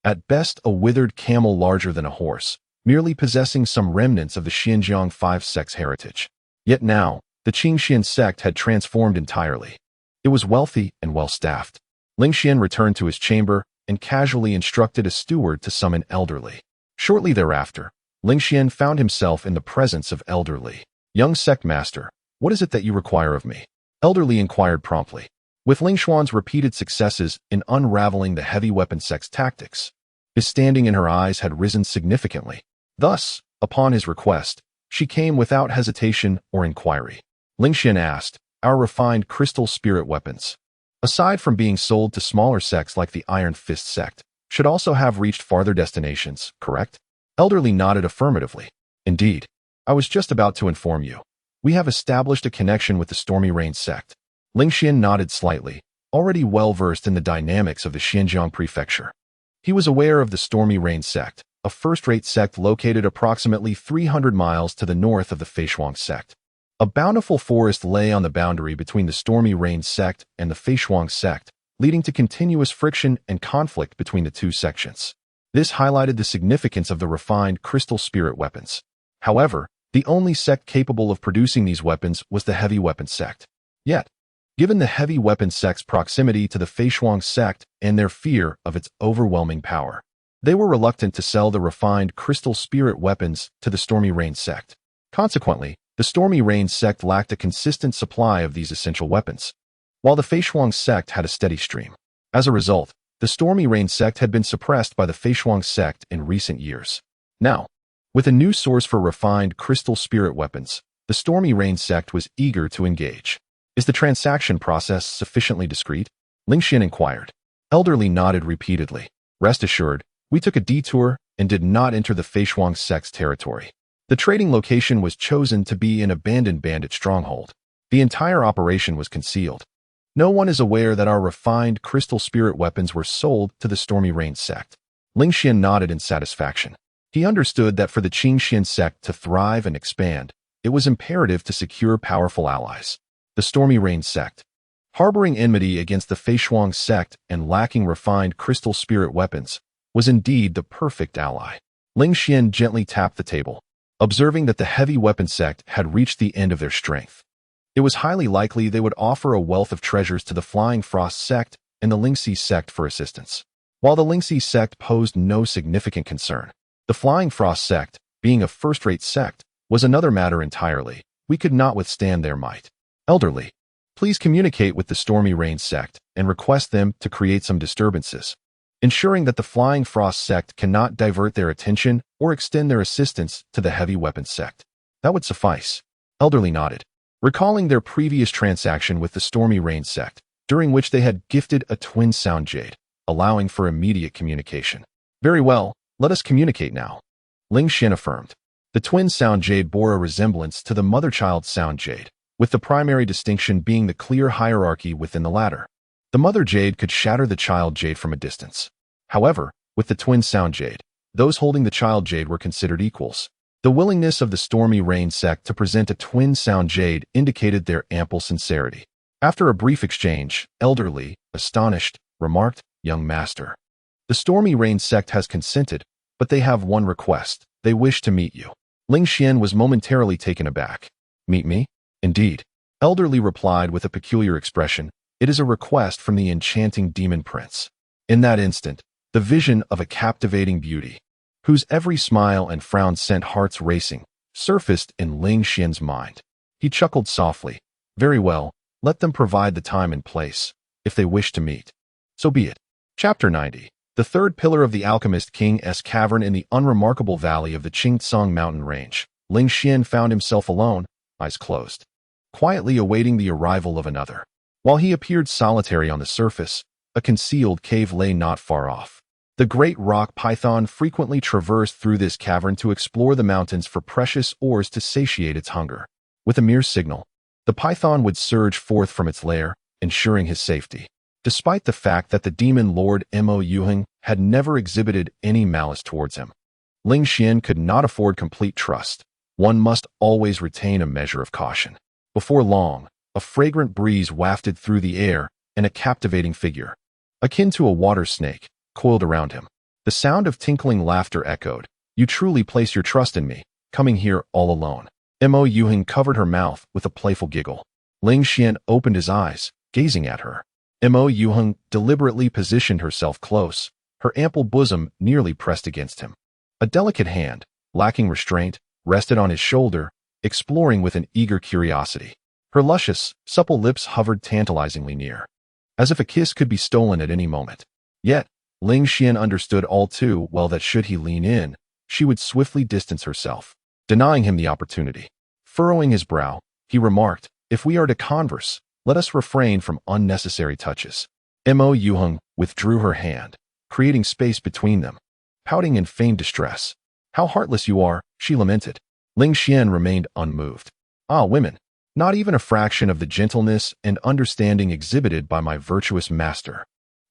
At best, a withered camel larger than a horse, merely possessing some remnants of the Xinjiang 5 sect's heritage. Yet now, the Qingxian sect had transformed entirely. It was wealthy and well-staffed. Ling Xian returned to his chamber and casually instructed a steward to summon Elder Li. Shortly thereafter, Ling Xian found himself in the presence of Elder Li. Young sect master, what is it that you require of me? Elder Li inquired promptly. With Ling Xuan's repeated successes in unraveling the heavy weapon sect's tactics, his standing in her eyes had risen significantly. Thus, upon his request, she came without hesitation or inquiry. Ling Xian asked, our refined crystal spirit weapons, aside from being sold to smaller sects like the Iron Fist sect, should also have reached farther destinations, correct? Elder Li nodded affirmatively. Indeed, I was just about to inform you. We have established a connection with the Stormy Rain sect. Ling Xian nodded slightly, already well-versed in the dynamics of the Xinjiang prefecture. He was aware of the Stormy Rain sect, a first-rate sect located approximately 300 miles to the north of the Feishuang sect. A bountiful forest lay on the boundary between the Stormy Rain sect and the Feishuang sect, leading to continuous friction and conflict between the two sections. This highlighted the significance of the refined crystal spirit weapons. However, the only sect capable of producing these weapons was the heavy weapon sect. Yet, given the heavy weapon sect's proximity to the Feishuang sect and their fear of its overwhelming power, they were reluctant to sell the refined crystal spirit weapons to the Stormy Rain sect. Consequently, the Stormy Rain sect lacked a consistent supply of these essential weapons, while the Feishuang sect had a steady stream. As a result, the Stormy Rain sect had been suppressed by the Feishuang sect in recent years. Now, with a new source for refined crystal spirit weapons, the Stormy Rain sect was eager to engage. Is the transaction process sufficiently discreet? Ling Xian inquired. Elder Li nodded repeatedly. Rest assured, we took a detour and did not enter the Feishuang sect's territory. The trading location was chosen to be an abandoned bandit stronghold. The entire operation was concealed. No one is aware that our refined crystal spirit weapons were sold to the Stormy Rain sect. Ling Xian nodded in satisfaction. He understood that for the Qingxian sect to thrive and expand, it was imperative to secure powerful allies. The Stormy Rain sect, harboring enmity against the Feishuang sect and lacking refined crystal spirit weapons, was indeed the perfect ally. Ling Xian gently tapped the table, observing that the heavy weapon sect had reached the end of their strength. It was highly likely they would offer a wealth of treasures to the Flying Frost sect and the Lingxi sect for assistance. While the Lingxi sect posed no significant concern, the Flying Frost sect, being a first-rate sect, was another matter entirely. We could not withstand their might. Elderly, please communicate with the Stormy Rain sect and request them to create some disturbances, ensuring that the Flying Frost sect cannot divert their attention or extend their assistance to the Heavy Weapons sect. That would suffice. Elderly nodded, recalling their previous transaction with the Stormy Rain sect, during which they had gifted a twin sound jade, allowing for immediate communication. Very well, let us communicate now. Ling Xian affirmed. The twin sound jade bore a resemblance to the mother-child sound jade, with the primary distinction being the clear hierarchy within the latter. The mother jade could shatter the child jade from a distance. However, with the twin sound jade, those holding the child jade were considered equals. The willingness of the Stormy Rain sect to present a twin sound jade indicated their ample sincerity. After a brief exchange, Elderly, astonished, remarked, "Young master, the Stormy Rain sect has consented, but they have one request. They wish to meet you." Ling Xian was momentarily taken aback. "Meet me?" "Indeed," Elderly replied with a peculiar expression. "It is a request from the enchanting demon prince." In that instant, the vision of a captivating beauty, whose every smile and frown sent hearts racing, surfaced in Ling Xian's mind. He chuckled softly. "Very well, let them provide the time and place. If they wish to meet, so be it." Chapter 90. The third pillar of the Alchemist King's cavern in the unremarkable valley of the Qingtsang mountain range. Ling Xian found himself alone, eyes closed, quietly awaiting the arrival of another. While he appeared solitary on the surface, a concealed cave lay not far off. The great rock python frequently traversed through this cavern to explore the mountains for precious ores to satiate its hunger. With a mere signal, the python would surge forth from its lair, ensuring his safety. Despite the fact that the demon lord Mo Yuheng had never exhibited any malice towards him, Ling Xian could not afford complete trust. One must always retain a measure of caution. Before long, a fragrant breeze wafted through the air, and a captivating figure, akin to a water snake, coiled around him. The sound of tinkling laughter echoed. "You truly place your trust in me, coming here all alone." Mo Yuheng covered her mouth with a playful giggle. Ling Xian opened his eyes, gazing at her. Mo Yuheng deliberately positioned herself close, her ample bosom nearly pressed against him. A delicate hand, lacking restraint, rested on his shoulder, exploring with an eager curiosity. Her luscious, supple lips hovered tantalizingly near, as if a kiss could be stolen at any moment. Yet, Ling Xian understood all too well that should he lean in, she would swiftly distance herself, denying him the opportunity. Furrowing his brow, he remarked, "If we are to converse, let us refrain from unnecessary touches." Mo Yuheng withdrew her hand, creating space between them, pouting in feigned distress. "How heartless you are," she lamented. Ling Xian remained unmoved. "Ah, women, not even a fraction of the gentleness and understanding exhibited by my virtuous master."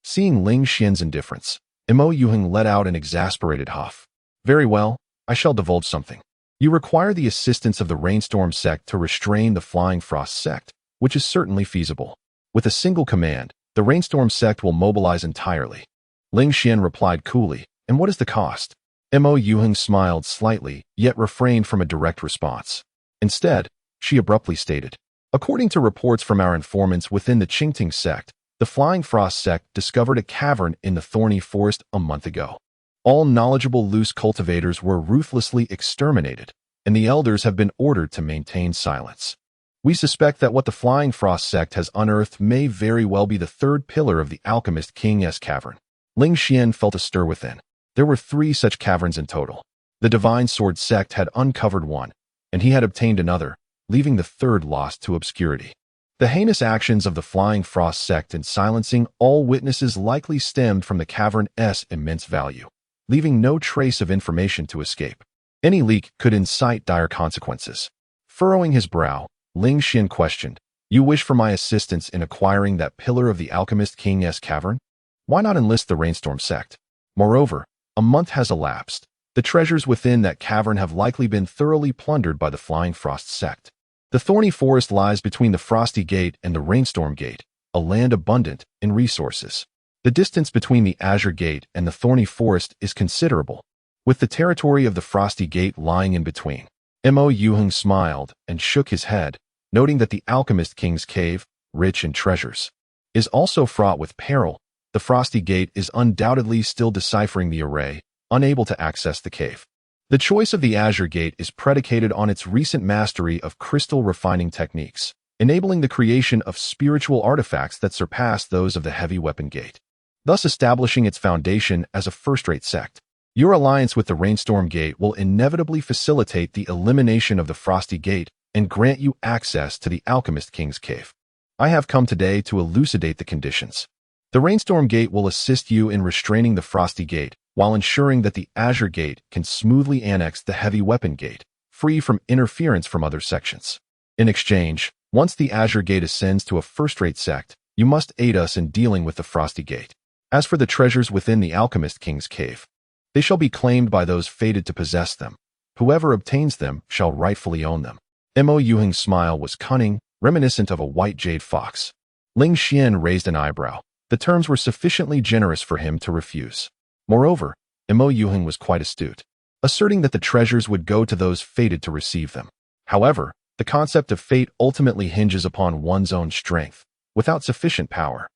Seeing Ling Xian's indifference, Mo Yuheng let out an exasperated huff. "Very well, I shall divulge something. You require the assistance of the Rainstorm sect to restrain the Flying Frost sect, which is certainly feasible. With a single command, the Rainstorm sect will mobilize entirely." Ling Xian replied coolly, "And what is the cost?" Mo Yuheng smiled slightly, yet refrained from a direct response. Instead, she abruptly stated, "According to reports from our informants within the Qingting sect, the Flying Frost sect discovered a cavern in the thorny forest a month ago. All knowledgeable loose cultivators were ruthlessly exterminated, and the elders have been ordered to maintain silence. We suspect that what the Flying Frost sect has unearthed may very well be the third pillar of the Alchemist King's cavern." Ling Xian felt a stir within. There were 3 such caverns in total. The Divine Sword sect had uncovered one, and he had obtained another, leaving the third lost to obscurity. The heinous actions of the Flying Frost sect in silencing all witnesses likely stemmed from the cavern's immense value, leaving no trace of information to escape. Any leak could incite dire consequences. Furrowing his brow, Ling Xian questioned, You wish for my assistance in acquiring that pillar of the alchemist king's cavern? Why not enlist the Rainstorm sect? Moreover, a month has elapsed. The treasures within that cavern have likely been thoroughly plundered by the Flying Frost sect. The thorny forest lies between the Frosty Gate and the Rainstorm Gate, a land abundant in resources. The distance between the Azure Gate and the thorny forest is considerable, with the territory of the Frosty Gate lying in between. Mo Yuheng smiled and shook his head, noting that the Alchemist King's cave, rich in treasures, is also fraught with peril. The Frosty Gate is undoubtedly still deciphering the array, unable to access the cave. The choice of the Azure Gate is predicated on its recent mastery of crystal refining techniques, enabling the creation of spiritual artifacts that surpass those of the Heavy Weapon Gate, thus establishing its foundation as a first-rate sect. Your alliance with the Rainstorm Gate will inevitably facilitate the elimination of the Frosty Gate and grant you access to the Alchemist King's cave. I have come today to elucidate the conditions. The Rainstorm Gate will assist you in restraining the Frosty Gate, while ensuring that the Azure Gate can smoothly annex the Heavy Weapon Gate, free from interference from other sections. In exchange, once the Azure Gate ascends to a first-rate sect, you must aid us in dealing with the Frosty Gate. As for the treasures within the Alchemist King's cave, they shall be claimed by those fated to possess them. Whoever obtains them shall rightfully own them. Mo Yuheng's smile was cunning, reminiscent of a white jade fox. Ling Xian raised an eyebrow. The terms were sufficiently generous for him to refuse. Moreover, Mo Yuheng was quite astute, asserting that the treasures would go to those fated to receive them. However, the concept of fate ultimately hinges upon one's own strength. Without sufficient power,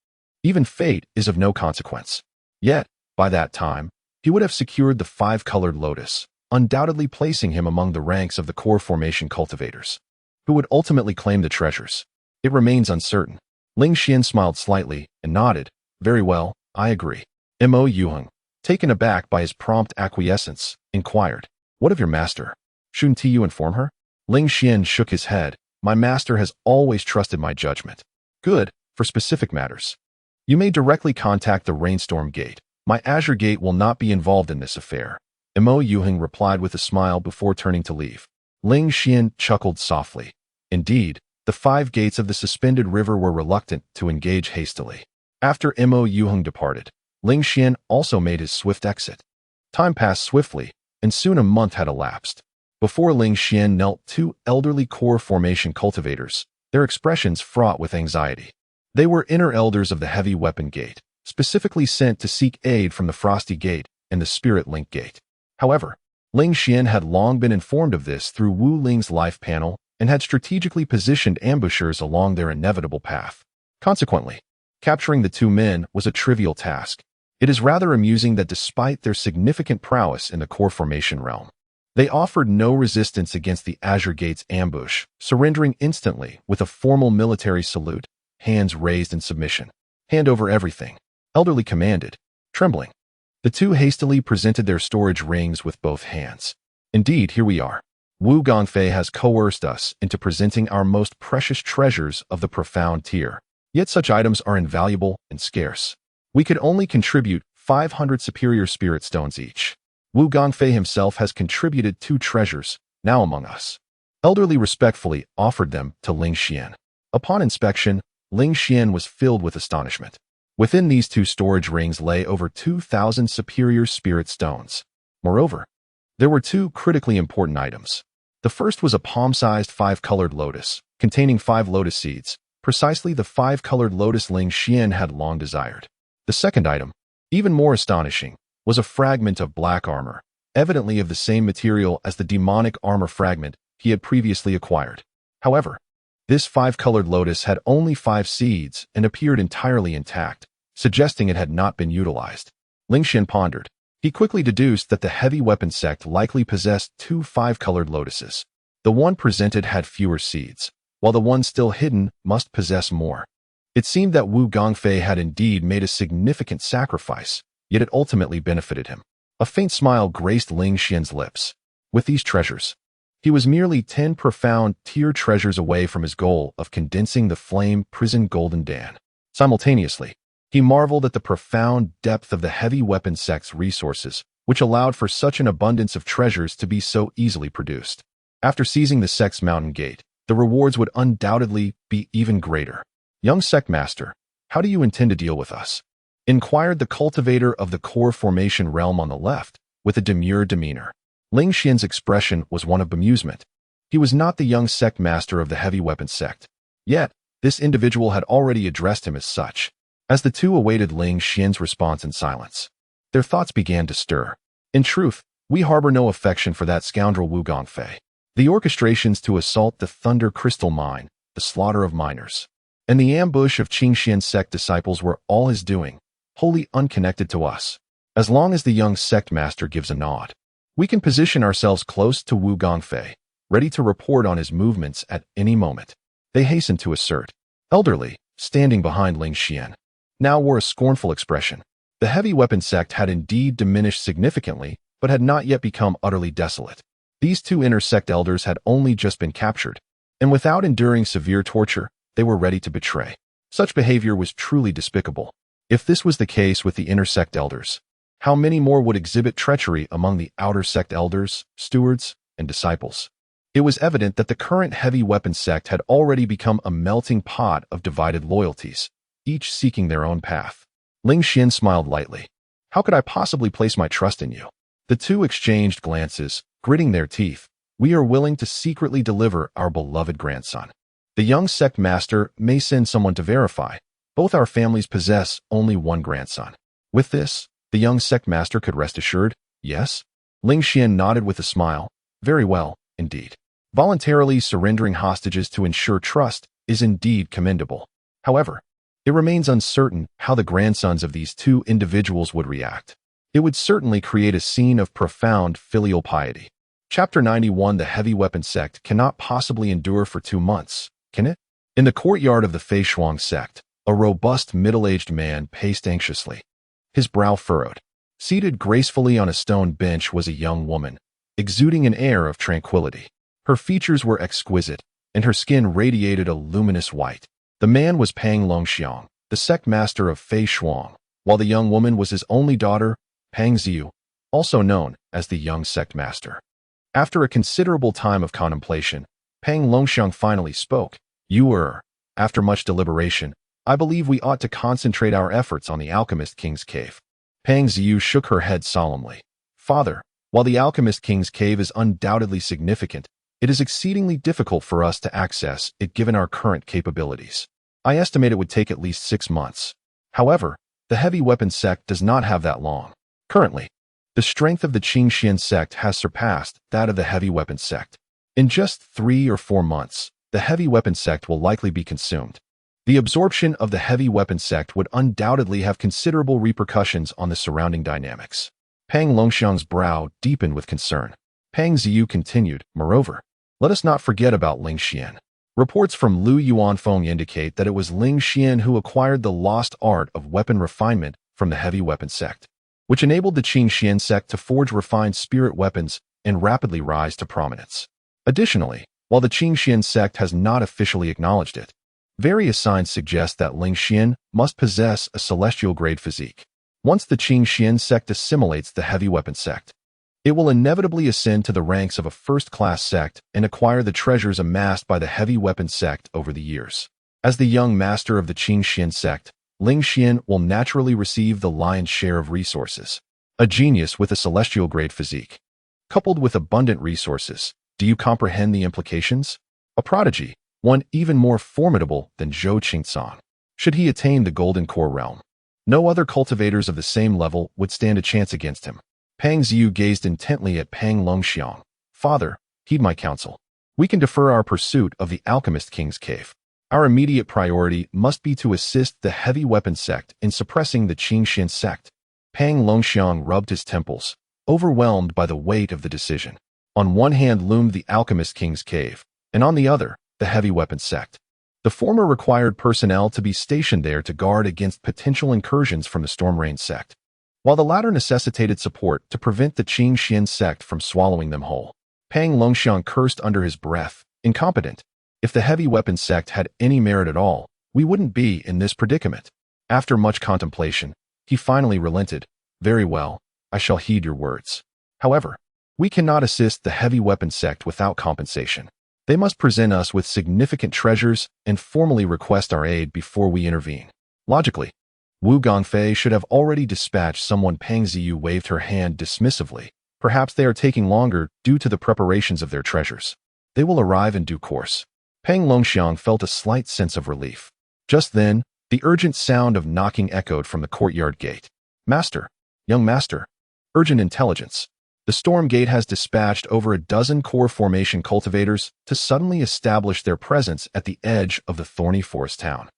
even fate is of no consequence. Yet, by that time, he would have secured the five-colored lotus, undoubtedly placing him among the ranks of the core formation cultivators, who would ultimately claim the treasures. It remains uncertain. Ling Xian smiled slightly and nodded. Very well, I agree. Mo Yuheng, taken aback by his prompt acquiescence, inquired, What of your master? Shouldn't you inform her? Ling Xian shook his head. My master has always trusted my judgment. Good, for specific matters. You may directly contact the Rainstorm Gate. My Azure Gate will not be involved in this affair. Mo Yuheng replied with a smile before turning to leave. Ling Xian chuckled softly. Indeed, the 5 gates of the suspended river were reluctant to engage hastily. After Mo Yuheng departed, Ling Xian also made his swift exit. Time passed swiftly, and soon a month had elapsed. Before Ling Xian knelt 2 elderly core formation cultivators, their expressions fraught with anxiety. They were inner elders of the Heavy Weapon Gate, specifically sent to seek aid from the Frosty Gate and the Spirit Link Gate. However, Ling Xian had long been informed of this through Wu Ling's life panel and had strategically positioned ambushers along their inevitable path. Consequently, capturing the 2 men was a trivial task. It is rather amusing that despite their significant prowess in the core formation realm, they offered no resistance against the Azure Gate's ambush, surrendering instantly with a formal military salute, hands raised in submission. Hand over everything, elderly commanded, trembling. The 2 hastily presented their storage rings with both hands. Indeed, here we are. Wu Gongfei has coerced us into presenting our most precious treasures of the profound tier. Yet such items are invaluable and scarce. We could only contribute 500 superior spirit stones each. Wu Gongfei himself has contributed 2 treasures, now among us. Elderly respectfully offered them to Ling Xian. Upon inspection, Ling Xian was filled with astonishment. Within these 2 storage rings lay over 2,000 superior spirit stones. Moreover, there were 2 critically important items. The first was a palm-sized 5-colored lotus, containing 5 lotus seeds, precisely the 5-colored lotus Ling Xian had long desired. The second item, even more astonishing, was a fragment of black armor, evidently of the same material as the demonic armor fragment he had previously acquired. However, this 5-colored lotus had only 5 seeds and appeared entirely intact, suggesting it had not been utilized. Ling Xian pondered. He quickly deduced that the Heavy Weapon sect likely possessed 2 5-colored lotuses. The one presented had fewer seeds, while the one still hidden must possess more. It seemed that Wu Gongfei had indeed made a significant sacrifice, yet it ultimately benefited him. A faint smile graced Ling Xian's lips. With these treasures, he was merely 10 profound tier treasures away from his goal of condensing the flame prison Golden Dan. Simultaneously, he marveled at the profound depth of the Heavy Weapon sect's resources, which allowed for such an abundance of treasures to be so easily produced. After seizing the sect's mountain gate, the rewards would undoubtedly be even greater. Young sect master, how do you intend to deal with us? Inquired the cultivator of the core formation realm on the left, with a demure demeanor. Ling Xian's expression was one of bemusement. He was not the young sect master of the heavy weapon sect. Yet, this individual had already addressed him as such. As the two awaited Ling Xian's response in silence, their thoughts began to stir. In truth, we harbor no affection for that scoundrel Wu Gongfei. The orchestrations to assault the Thunder Crystal Mine, the slaughter of miners, and the ambush of Qingxian sect disciples were all his doing, wholly unconnected to us. As long as the young sect master gives a nod, we can position ourselves close to Wu Gongfei, ready to report on his movements at any moment. They hastened to assert. Elderly, standing behind Ling Xian, now wore a scornful expression. The heavy weapon sect had indeed diminished significantly, but had not yet become utterly desolate. These two inner sect elders had only just been captured, and without enduring severe torture, they were ready to betray. Such behavior was truly despicable. If this was the case with the inner sect elders, how many more would exhibit treachery among the outer sect elders, stewards, and disciples? It was evident that the current heavy weapon sect had already become a melting pot of divided loyalties, each seeking their own path. Ling Xian smiled lightly. How could I possibly place my trust in you? The two exchanged glances, gritting their teeth. We are willing to secretly deliver our beloved grandson. The young sect master may send someone to verify. Both our families possess only one grandson. With this, the young sect master could rest assured, yes? Ling Xian nodded with a smile. Very well, indeed. Voluntarily surrendering hostages to ensure trust is indeed commendable. However, it remains uncertain how the grandsons of these two individuals would react. It would certainly create a scene of profound filial piety. Chapter 91. The heavy weapon sect cannot possibly endure for 2 months, can it? In the courtyard of the Fei Shuang sect, a robust middle-aged man paced anxiously, his brow furrowed. Seated gracefully on a stone bench was a young woman, exuding an air of tranquility. Her features were exquisite, and her skin radiated a luminous white. The man was Pang Longxiang, the sect master of Fei Shuang, while the young woman was his only daughter, Pang Ziyu, also known as the young sect master. After a considerable time of contemplation, Pang Longxiang finally spoke. After much deliberation, I believe we ought to concentrate our efforts on the Alchemist King's Cave. Pang Ziyu shook her head solemnly. Father, while the Alchemist King's Cave is undoubtedly significant, it is exceedingly difficult for us to access it given our current capabilities. I estimate it would take at least 6 months. However, the heavy weapon sect does not have that long. Currently, the strength of the Qingxian sect has surpassed that of the heavy weapon sect. In just 3 or 4 months, the heavy weapon sect will likely be consumed. The absorption of the heavy weapon sect would undoubtedly have considerable repercussions on the surrounding dynamics. Pang Longxiang's brow deepened with concern. Pang Ziyu continued, moreover, let us not forget about Ling Xian. Reports from Lu Yuanfeng indicate that it was Ling Xian who acquired the lost art of weapon refinement from the heavy weapon sect, which enabled the Qingxian sect to forge refined spirit weapons and rapidly rise to prominence. Additionally, while the Qingxian sect has not officially acknowledged it, various signs suggest that Ling Xian must possess a celestial-grade physique. Once the Qingxian sect assimilates the heavy weapon sect, it will inevitably ascend to the ranks of a first-class sect and acquire the treasures amassed by the heavy weapon sect over the years. As the young master of the Qingxian sect, Ling Xian will naturally receive the lion's share of resources. A genius with a celestial-grade physique, coupled with abundant resources. Do you comprehend the implications? A prodigy, one even more formidable than Zhou Qingcang. Should he attain the Golden Core realm, no other cultivators of the same level would stand a chance against him. Pang Ziyu gazed intently at Pang Longxiang. Father, heed my counsel. We can defer our pursuit of the Alchemist King's Cave. Our immediate priority must be to assist the heavy weapon sect in suppressing the Qingxian sect. Pang Longxiang rubbed his temples, overwhelmed by the weight of the decision. On one hand loomed the Alchemist King's Cave, and on the other, the heavy weapon sect. The former required personnel to be stationed there to guard against potential incursions from the Stormrain sect, while the latter necessitated support to prevent the Qingxian sect from swallowing them whole. Pang Longxiang cursed under his breath. Incompetent. If the heavy weapon sect had any merit at all, we wouldn't be in this predicament. After much contemplation, he finally relented. Very well, I shall heed your words. However, we cannot assist the heavy weapon sect without compensation. They must present us with significant treasures and formally request our aid before we intervene. Logically, Wu Gongfei should have already dispatched someone. Pang Ziyu waved her hand dismissively. Perhaps they are taking longer due to the preparations of their treasures. They will arrive in due course. Pang Longxiang felt a slight sense of relief. Just then, the urgent sound of knocking echoed from the courtyard gate. Master, young master, urgent intelligence. The storm gate has dispatched over a dozen core formation cultivators to suddenly establish their presence at the edge of the thorny forest town.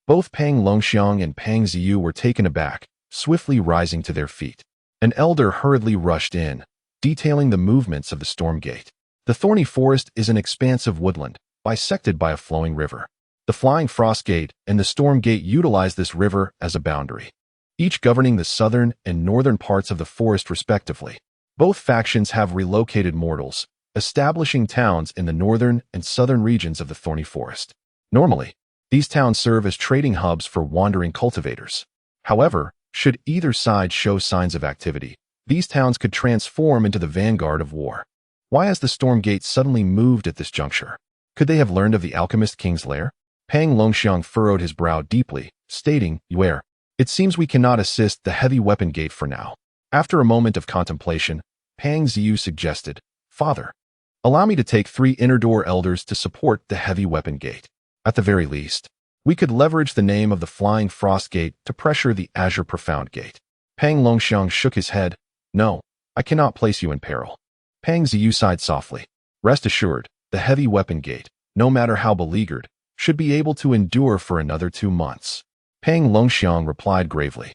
Both Pang Longxiang and Pang Ziyu were taken aback, swiftly rising to their feet. An elder hurriedly rushed in, detailing the movements of the storm gate. The thorny forest is an expansive woodland, bisected by a flowing river. The Flying Frost Gate and the Storm Gate utilize this river as a boundary, each governing the southern and northern parts of the forest respectively. Both factions have relocated mortals, establishing towns in the northern and southern regions of the thorny forest. Normally, these towns serve as trading hubs for wandering cultivators. However, should either side show signs of activity, these towns could transform into the vanguard of war. Why has the Storm Gate suddenly moved at this juncture? Could they have learned of the Alchemist King's lair? Pang Longxiang furrowed his brow deeply, stating, "Where? It seems we cannot assist the heavy weapon gate for now." After a moment of contemplation, Pang Ziyu suggested, "Father, allow me to take 3 inner door elders to support the heavy weapon gate. At the very least, we could leverage the name of the Flying Frost Gate to pressure the Azure Profound Gate." Pang Longxiang shook his head. "No, I cannot place you in peril." Pang Ziyu sighed softly. "Rest assured, the heavy weapon gate, no matter how beleaguered, should be able to endure for another 2 months. Pang Longxiang replied gravely,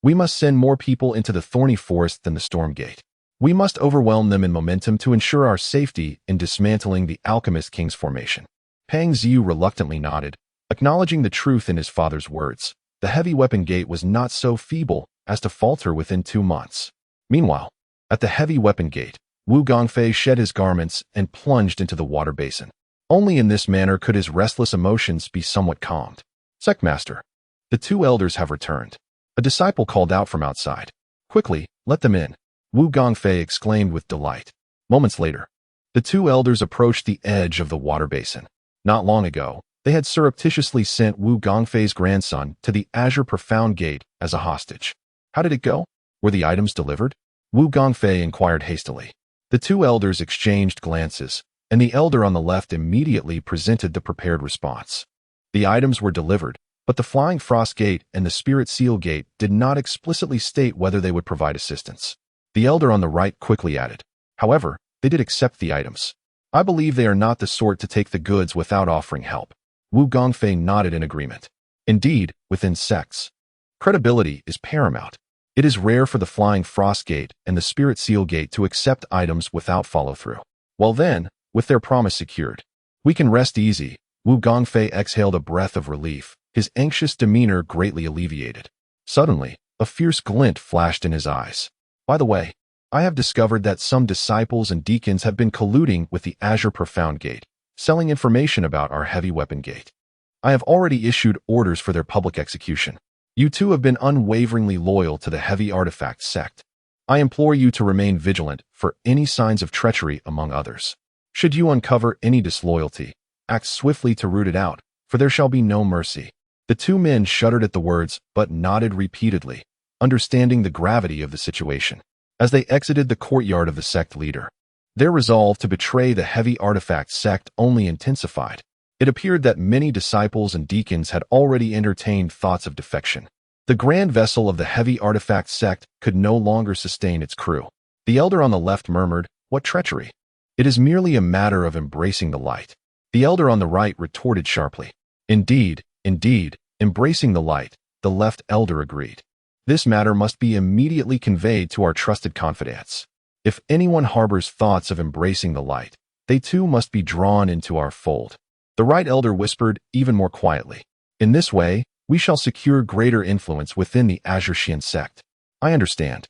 "We must send more people into the thorny forest than the storm gate. We must overwhelm them in momentum to ensure our safety in dismantling the Alchemist King's formation." Pang Ziyu reluctantly nodded, acknowledging the truth in his father's words. The heavy weapon gate was not so feeble as to falter within 2 months. Meanwhile, at the heavy weapon gate, Wu Gongfei shed his garments and plunged into the water basin. Only in this manner could his restless emotions be somewhat calmed. "Sectmaster, the 2 elders have returned." A disciple called out from outside. "Quickly, let them in," Wu Gongfei exclaimed with delight. Moments later, the 2 elders approached the edge of the water basin. Not long ago, they had surreptitiously sent Wu Gongfei's grandson to the Azure Profound Gate as a hostage. How did it go? Were the items delivered? Wu Gongfei inquired hastily. The 2 elders exchanged glances, and the elder on the left immediately presented the prepared response. The items were delivered, but the Flying Frost Gate and the Spirit Seal Gate did not explicitly state whether they would provide assistance. The elder on the right quickly added, "However, they did accept the items. I believe they are not the sort to take the goods without offering help." Wu Gongfei nodded in agreement. Indeed, within sects, credibility is paramount. It is rare for the Flying Frost Gate and the Spirit Seal Gate to accept items without follow-through. Well then, with their promise secured, we can rest easy. Wu Gongfei exhaled a breath of relief, his anxious demeanor greatly alleviated. Suddenly, a fierce glint flashed in his eyes. "By the way, I have discovered that some disciples and deacons have been colluding with the Azure Profound Gate, selling information about our heavy weapon gate. I have already issued orders for their public execution. You 2 have been unwaveringly loyal to the heavy artifact sect. I implore you to remain vigilant for any signs of treachery among others. Should you uncover any disloyalty, act swiftly to root it out, for there shall be no mercy." The 2 men shuddered at the words, but nodded repeatedly, understanding the gravity of the situation. As they exited the courtyard of the sect leader, their resolve to betray the heavy artifact sect only intensified. It appeared that many disciples and deacons had already entertained thoughts of defection. The grand vessel of the heavy artifact sect could no longer sustain its crew. The elder on the left murmured, "What treachery? It is merely a matter of embracing the light." The elder on the right retorted sharply, Indeed, embracing the light," the left elder agreed. "This matter must be immediately conveyed to our trusted confidants. If anyone harbors thoughts of embracing the light, they too must be drawn into our fold." The right elder whispered even more quietly, "In this way, we shall secure greater influence within the Azure Xian sect." "I understand.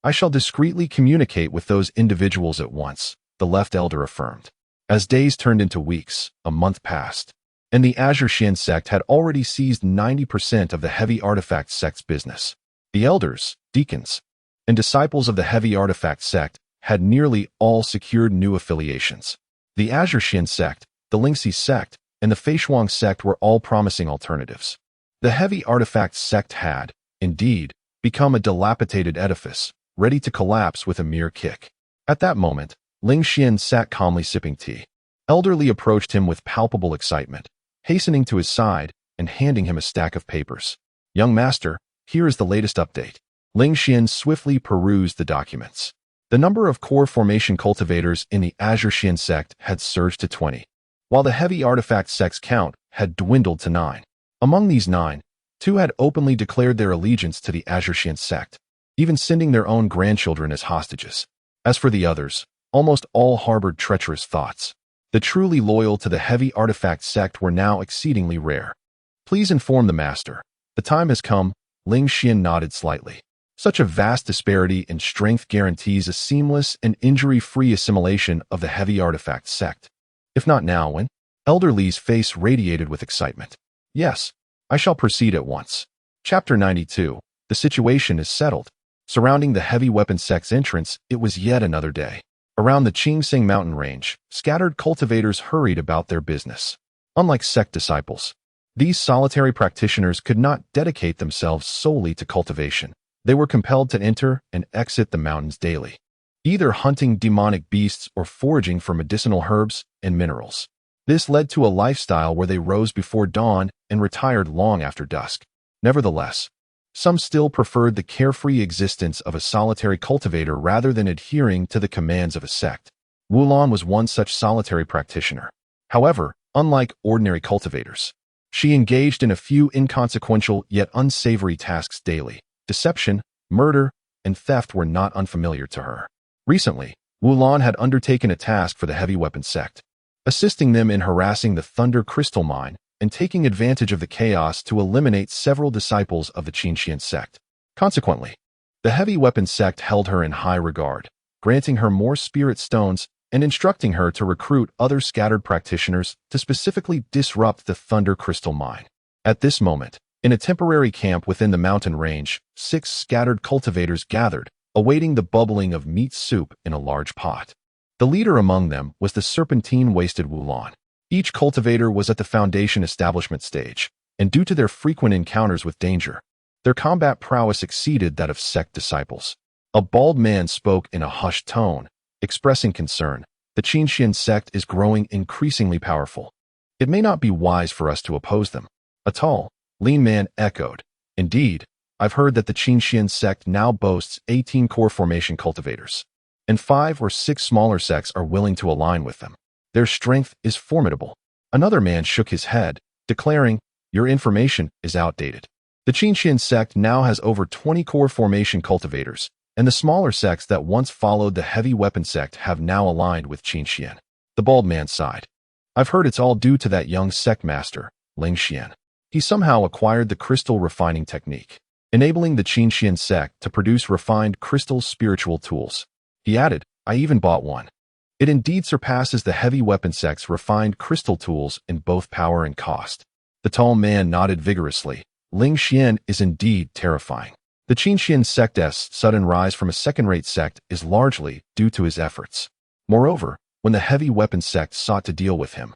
I shall discreetly communicate with those individuals at once," the left elder affirmed. As days turned into weeks, a month passed, and the Azure Xian sect had already seized 90% of the heavy artifact sect's business. The elders, deacons, and disciples of the heavy artifact sect had nearly all secured new affiliations. The Azure Xian sect, the Lingxi sect, and the Feishuang sect were all promising alternatives. The heavy artifact sect had, indeed, become a dilapidated edifice, ready to collapse with a mere kick. At that moment, Ling Xian sat calmly sipping tea. Elder Li approached him with palpable excitement, hastening to his side and handing him a stack of papers. "Young master, here is the latest update." Ling Xian swiftly perused the documents. The number of core formation cultivators in the Azure Xian sect had surged to 20, while the heavy artifact sect's count had dwindled to 9. Among these 9, 2 had openly declared their allegiance to the Azure Xian sect, even sending their own grandchildren as hostages. As for the others, almost all harbored treacherous thoughts. The truly loyal to the heavy artifact sect were now exceedingly rare. "Please inform the master. The time has come." Ling Xian nodded slightly. Such a vast disparity in strength guarantees a seamless and injury-free assimilation of the heavy artifact sect. If not now, when? Elder Li's face radiated with excitement. "Yes, I shall proceed at once." Chapter 92. The situation is settled. Surrounding the heavy weapon sect's entrance, it was yet another day. Around the Qingsing mountain range, scattered cultivators hurried about their business. Unlike sect disciples, these solitary practitioners could not dedicate themselves solely to cultivation. They were compelled to enter and exit the mountains daily, either hunting demonic beasts or foraging for medicinal herbs and minerals. This led to a lifestyle where they rose before dawn and retired long after dusk. Nevertheless, some still preferred the carefree existence of a solitary cultivator rather than adhering to the commands of a sect. Wulan was one such solitary practitioner. However, unlike ordinary cultivators, she engaged in a few inconsequential yet unsavory tasks daily. Deception, murder, and theft were not unfamiliar to her. Recently, Wulan had undertaken a task for the heavy weapon sect, assisting them in harassing the Thunder Crystal Mine and taking advantage of the chaos to eliminate several disciples of the Qingxian sect. Consequently, the heavy weapon sect held her in high regard, granting her more spirit stones and instructing her to recruit other scattered practitioners to specifically disrupt the Thunder Crystal Mine. At this moment, in a temporary camp within the mountain range, 6 scattered cultivators gathered, awaiting the bubbling of meat soup in a large pot. The leader among them was the serpentine-waisted Wulan. Each cultivator was at the foundation establishment stage, and due to their frequent encounters with danger, their combat prowess exceeded that of sect disciples. A bald man spoke in a hushed tone, expressing concern. "The Qingxian sect is growing increasingly powerful. It may not be wise for us to oppose them." A tall, lean man echoed. "Indeed, I've heard that the Qingxian sect now boasts 18 core formation cultivators, and 5 or 6 smaller sects are willing to align with them. Their strength is formidable." Another man shook his head, declaring, "Your information is outdated. The Qingxian sect now has over 20 core formation cultivators, and the smaller sects that once followed the heavy weapon sect have now aligned with Qingxian." The bald man sighed. "I've heard it's all due to that young sect master, Ling Xian. He somehow acquired the crystal refining technique, enabling the Qingxian sect to produce refined crystal spiritual tools." He added, "I even bought one. It indeed surpasses the heavy weapon sect's refined crystal tools in both power and cost." The tall man nodded vigorously. "Ling Xian is indeed terrifying. The Qingxian sect's sudden rise from a second-rate sect is largely due to his efforts. Moreover, when the heavy weapon sect sought to deal with him,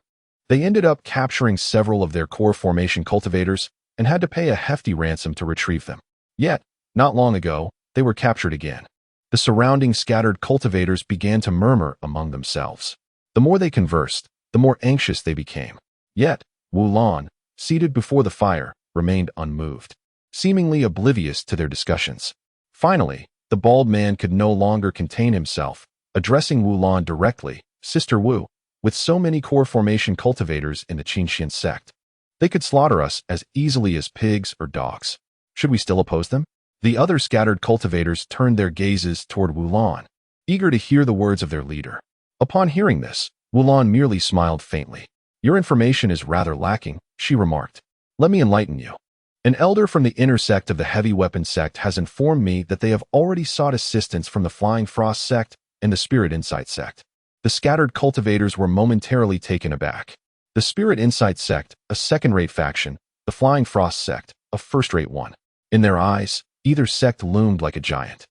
they ended up capturing several of their core formation cultivators and had to pay a hefty ransom to retrieve them. Yet, not long ago, they were captured again." The surrounding scattered cultivators began to murmur among themselves. The more they conversed, the more anxious they became. Yet, Wulan, seated before the fire, remained unmoved, seemingly oblivious to their discussions. Finally, the bald man could no longer contain himself, addressing Wulan directly. "Sister Wu, with so many core formation cultivators in the Qingxian sect, they could slaughter us as easily as pigs or dogs. Should we still oppose them?" The other scattered cultivators turned their gazes toward Wulan, eager to hear the words of their leader. Upon hearing this, Wulan merely smiled faintly. "Your information is rather lacking," she remarked. "Let me enlighten you. An elder from the inner sect of the heavy weapon sect has informed me that they have already sought assistance from the Flying Frost sect and the Spirit Insight sect." The scattered cultivators were momentarily taken aback. The Spirit Insight sect, a second-rate faction, the Flying Frost sect, a first-rate one. In their eyes, either sect loomed like a giant.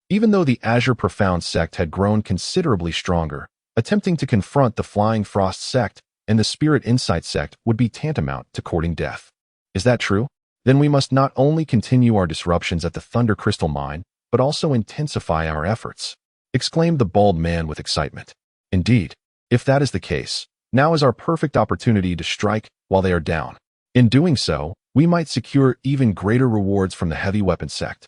Even though the Azure Profound sect had grown considerably stronger, attempting to confront the Flying Frost sect and the Spirit Insight sect would be tantamount to courting death. Is that true? Then we must not only continue our disruptions at the Thunder Crystal Mine, but also intensify our efforts, exclaimed the bald man with excitement. Indeed, if that is the case, now is our perfect opportunity to strike while they are down. In doing so, we might secure even greater rewards from the heavy weapon sect.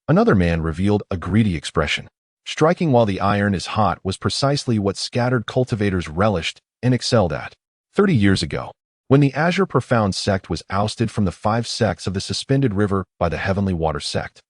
Another man revealed a greedy expression. Striking while the iron is hot was precisely what scattered cultivators relished and excelled at. 30 years ago, when the Azure Profound sect was ousted from the 5 sects of the Suspended River by the Heavenly Water sect,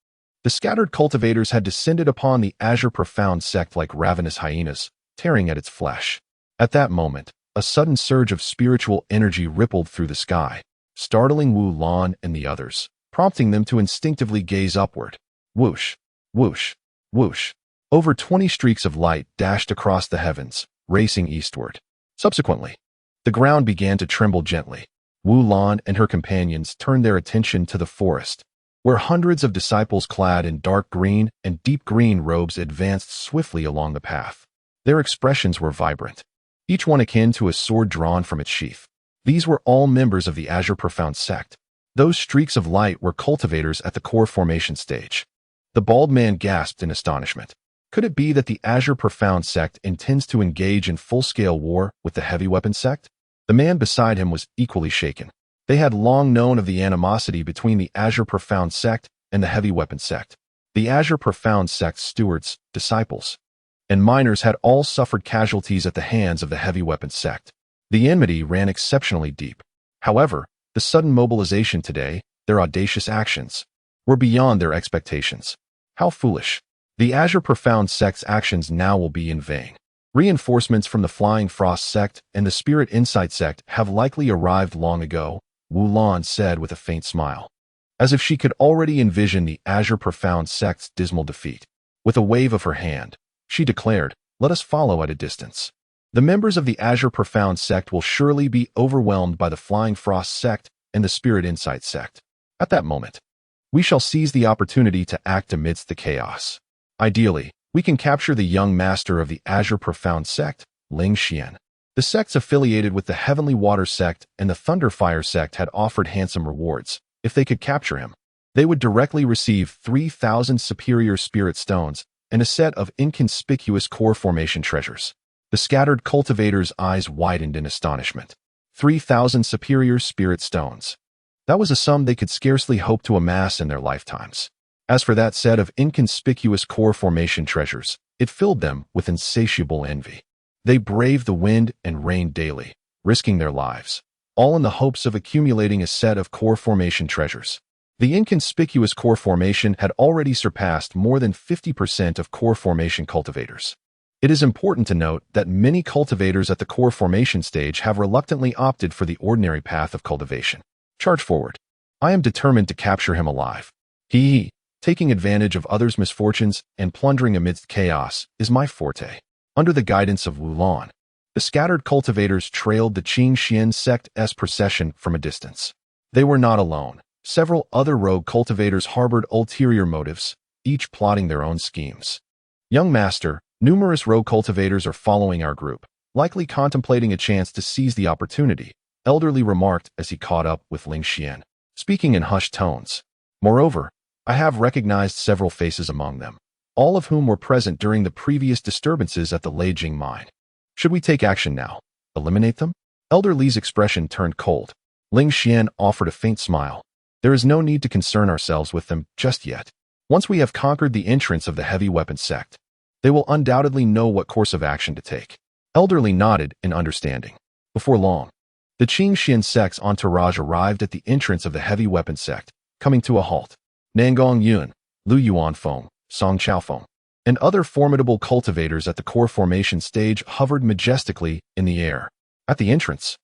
the scattered cultivators had descended upon the Azure Profound sect like ravenous hyenas, tearing at its flesh. At that moment, a sudden surge of spiritual energy rippled through the sky, startling Wu Lan and the others, prompting them to instinctively gaze upward. Whoosh, whoosh, whoosh. Over 20 streaks of light dashed across the heavens, racing eastward. Subsequently, the ground began to tremble gently. Wu Lan and her companions turned their attention to the forest, where hundreds of disciples clad in dark green and deep green robes advanced swiftly along the path. Their expressions were vibrant, each one akin to a sword drawn from its sheath. These were all members of the Azure Profound sect. Those streaks of light were cultivators at the core formation stage. The bald man gasped in astonishment. Could it be that the Azure Profound sect intends to engage in full-scale war with the heavy weapon sect? The man beside him was equally shaken. They had long known of the animosity between the Azure Profound sect and the heavy weapon sect. The Azure Profound sect's stewards, disciples, and miners had all suffered casualties at the hands of the heavy weapon sect. The enmity ran exceptionally deep. However, the sudden mobilization today, their audacious actions, were beyond their expectations. How foolish. The Azure Profound sect's actions now will be in vain. Reinforcements from the Flying Frost sect and the Spirit Insight sect have likely arrived long ago, Wu Lan said with a faint smile, as if she could already envision the Azure Profound sect's dismal defeat. With a wave of her hand, she declared, "Let us follow at a distance." The members of the Azure Profound sect will surely be overwhelmed by the Flying Frost sect and the Spirit Insight sect. At that moment, we shall seize the opportunity to act amidst the chaos. Ideally, we can capture the young master of the Azure Profound sect, Ling Xian. The sects affiliated with the Heavenly Water sect and the Thunderfire sect had offered handsome rewards. If they could capture him, they would directly receive 3,000 superior spirit stones and a set of inconspicuous core formation treasures. The scattered cultivators' eyes widened in astonishment. 3,000 superior spirit stones. That was a sum they could scarcely hope to amass in their lifetimes. As for that set of inconspicuous core formation treasures, it filled them with insatiable envy. They braved the wind and rain daily, risking their lives, all in the hopes of accumulating a set of core formation treasures. The inconspicuous core formation had already surpassed more than 50% of core formation cultivators. It is important to note that many cultivators at the core formation stage have reluctantly opted for the ordinary path of cultivation. Charge forward. I am determined to capture him alive. He, taking advantage of others' misfortunes and plundering amidst chaos, is my forte. Under the guidance of Wu Lan, the scattered cultivators trailed the Qing Xian sect's procession from a distance. They were not alone. Several other rogue cultivators harbored ulterior motives, each plotting their own schemes. Young master, numerous rogue cultivators are following our group, likely contemplating a chance to seize the opportunity, Elderly remarked as he caught up with Ling Xian, speaking in hushed tones. Moreover, I have recognized several faces among them, all of whom were present during the previous disturbances at the Leijing mine. Should we take action now? Eliminate them? Elder Li's expression turned cold. Ling Xian offered a faint smile. There is no need to concern ourselves with them just yet. Once we have conquered the entrance of the heavy weapon sect, they will undoubtedly know what course of action to take. Elder Li nodded in understanding. Before long, the Qing Xian sect's entourage arrived at the entrance of the heavy weapon sect, coming to a halt. Nangong Yun, Lu Yuanfeng, Song Chaofeng, and other formidable cultivators at the core formation stage hovered majestically in the air. At the entrance,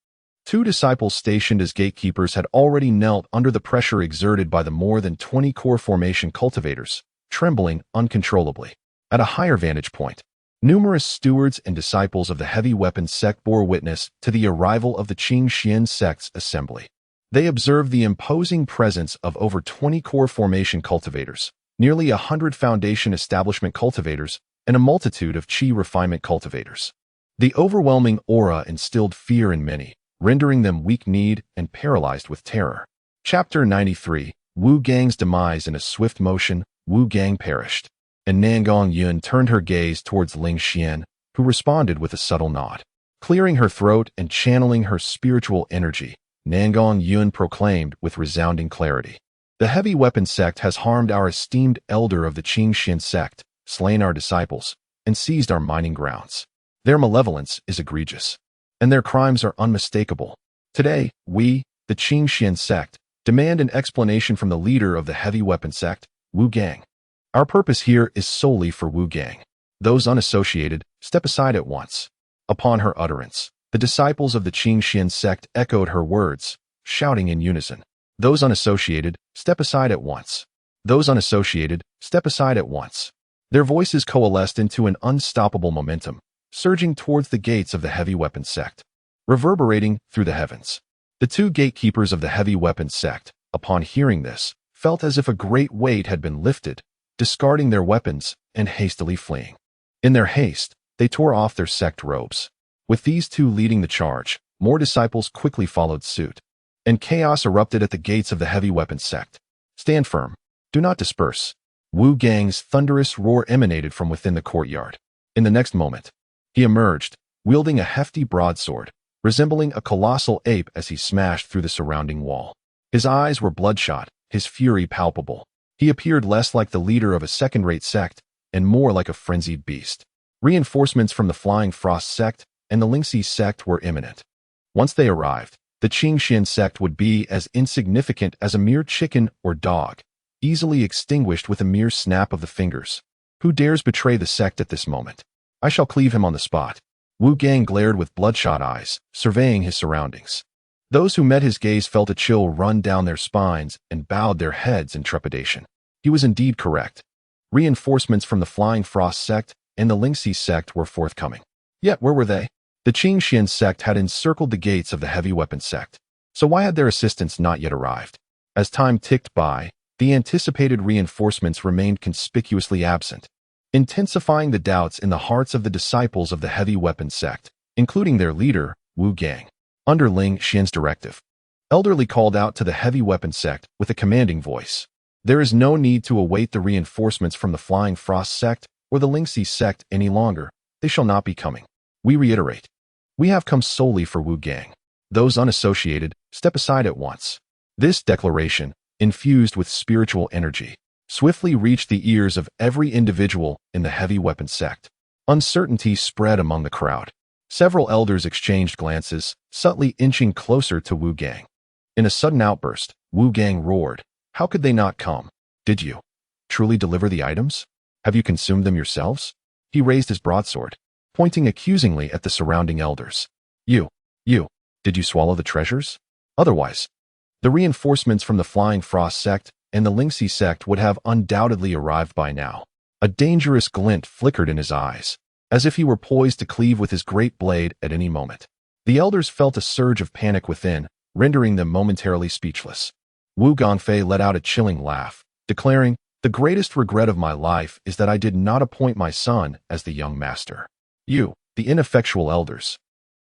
2 disciples stationed as gatekeepers had already knelt under the pressure exerted by the more than 20 core formation cultivators, trembling uncontrollably. At a higher vantage point, numerous stewards and disciples of the heavy weapons sect bore witness to the arrival of the Qing Xian sect's assembly. They observed the imposing presence of over 20 core formation cultivators, nearly 100 foundation establishment cultivators, and a multitude of Qi refinement cultivators. The overwhelming aura instilled fear in many, rendering them weak-kneed and paralyzed with terror. Chapter 93. Wu Gang's demise. In a swift motion, Wu Gang perished, and Nangong Yun turned her gaze towards Ling Xian, who responded with a subtle nod. Clearing her throat and channeling her spiritual energy, Nangong Yun proclaimed with resounding clarity, "The heavy weapon sect has harmed our esteemed elder of the Qingxian sect, slain our disciples, and seized our mining grounds. Their malevolence is egregious, and their crimes are unmistakable. Today, we, the Qingxian sect, demand an explanation from the leader of the heavy weapon sect, Wu Gang. Our purpose here is solely for Wu Gang. Those unassociated, step aside at once." Upon her utterance, the disciples of the Qingxian sect echoed her words, shouting in unison, "Those unassociated, step aside at once. Those unassociated, step aside at once." Their voices coalesced into an unstoppable momentum, surging towards the gates of the heavy weapon sect, reverberating through the heavens. The two gatekeepers of the heavy weapon sect, upon hearing this, felt as if a great weight had been lifted, discarding their weapons and hastily fleeing. In their haste, they tore off their sect robes. With these two leading the charge, more disciples quickly followed suit, and chaos erupted at the gates of the heavy weapon sect. "Stand firm. Do not disperse." Wu Gang's thunderous roar emanated from within the courtyard. In the next moment, he emerged, wielding a hefty broadsword, resembling a colossal ape as he smashed through the surrounding wall. His eyes were bloodshot, his fury palpable. He appeared less like the leader of a second-rate sect and more like a frenzied beast. Reinforcements from the Flying Frost sect and the Lingxi sect were imminent. Once they arrived, the Qingxian sect would be as insignificant as a mere chicken or dog, easily extinguished with a mere snap of the fingers. Who dares betray the sect at this moment? I shall cleave him on the spot. Wu Gang glared with bloodshot eyes, surveying his surroundings. Those who met his gaze felt a chill run down their spines and bowed their heads in trepidation. He was indeed correct. Reinforcements from the Flying Frost sect and the Lingxi sect were forthcoming. Yet where were they? The Qingxian sect had encircled the gates of the heavy weapon sect. So why had their assistance not yet arrived? As time ticked by, the anticipated reinforcements remained conspicuously absent, intensifying the doubts in the hearts of the disciples of the heavy weapon sect, including their leader, Wu Gang. Under Ling Xian's directive, Elderly called out to the heavy weapon sect with a commanding voice. "There is no need to await the reinforcements from the Flying Frost sect or the Lingxi sect any longer. They shall not be coming. We reiterate, we have come solely for Wu Gang. Those unassociated, step aside at once." This declaration, infused with spiritual energy, swiftly reached the ears of every individual in the heavy weapon sect. Uncertainty spread among the crowd. Several elders exchanged glances, subtly inching closer to Wu Gang. In a sudden outburst, Wu Gang roared, "How could they not come? Did you truly deliver the items? Have you consumed them yourselves?" He raised his broadsword, pointing accusingly at the surrounding elders. You, did you swallow the treasures? Otherwise, the reinforcements from the Flying Frost sect and the Lingxi sect would have undoubtedly arrived by now." A dangerous glint flickered in his eyes, as if he were poised to cleave with his great blade at any moment. The elders felt a surge of panic within, rendering them momentarily speechless. Wu Gongfei let out a chilling laugh, declaring, "The greatest regret of my life is that I did not appoint my son as the young master. You, the ineffectual elders,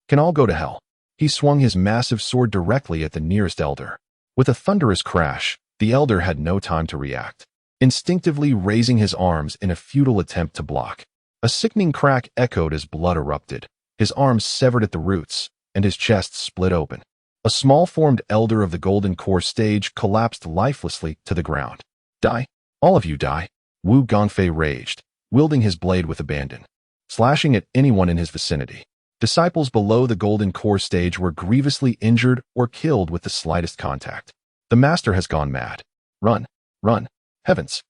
can all go to hell." He swung his massive sword directly at the nearest elder. With a thunderous crash, the elder had no time to react, instinctively raising his arms in a futile attempt to block. A sickening crack echoed as blood erupted, his arms severed at the roots, and his chest split open. A small-formed elder of the Golden Core stage collapsed lifelessly to the ground. "Die! All of you die!" Wu Gongfei raged, wielding his blade with abandon, slashing at anyone in his vicinity. Disciples below the Golden Core stage were grievously injured or killed with the slightest contact. "The master has gone mad. Run! Run! Heavens!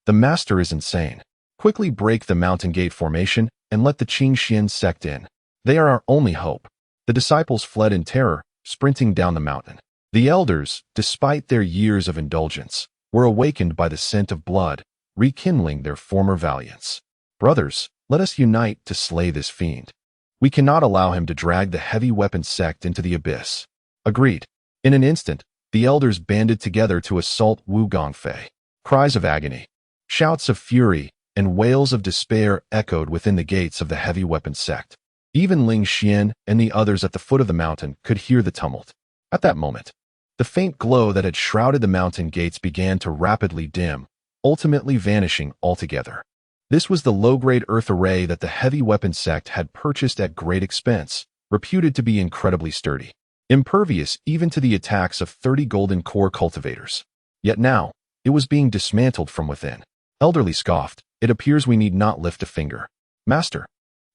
The master is insane. Quickly break the mountain gate formation and let the Qingxian sect in. They are our only hope." The disciples fled in terror, sprinting down the mountain. The elders, despite their years of indulgence, were awakened by the scent of blood, rekindling their former valiance. "Brothers, let us unite to slay this fiend. We cannot allow him to drag the heavy weapon sect into the abyss." Agreed. In an instant, the elders banded together to assault Wu Gongfei. Cries of agony, shouts of fury, and wails of despair echoed within the gates of the heavy weapon sect. Even Ling Xian and the others at the foot of the mountain could hear the tumult. At that moment, the faint glow that had shrouded the mountain gates began to rapidly dim, ultimately vanishing altogether. This was the low-grade earth array that the heavy weapon sect had purchased at great expense, reputed to be incredibly sturdy, impervious even to the attacks of 30 golden core cultivators. Yet now, it was being dismantled from within. Elderly scoffed, "It appears we need not lift a finger. Master,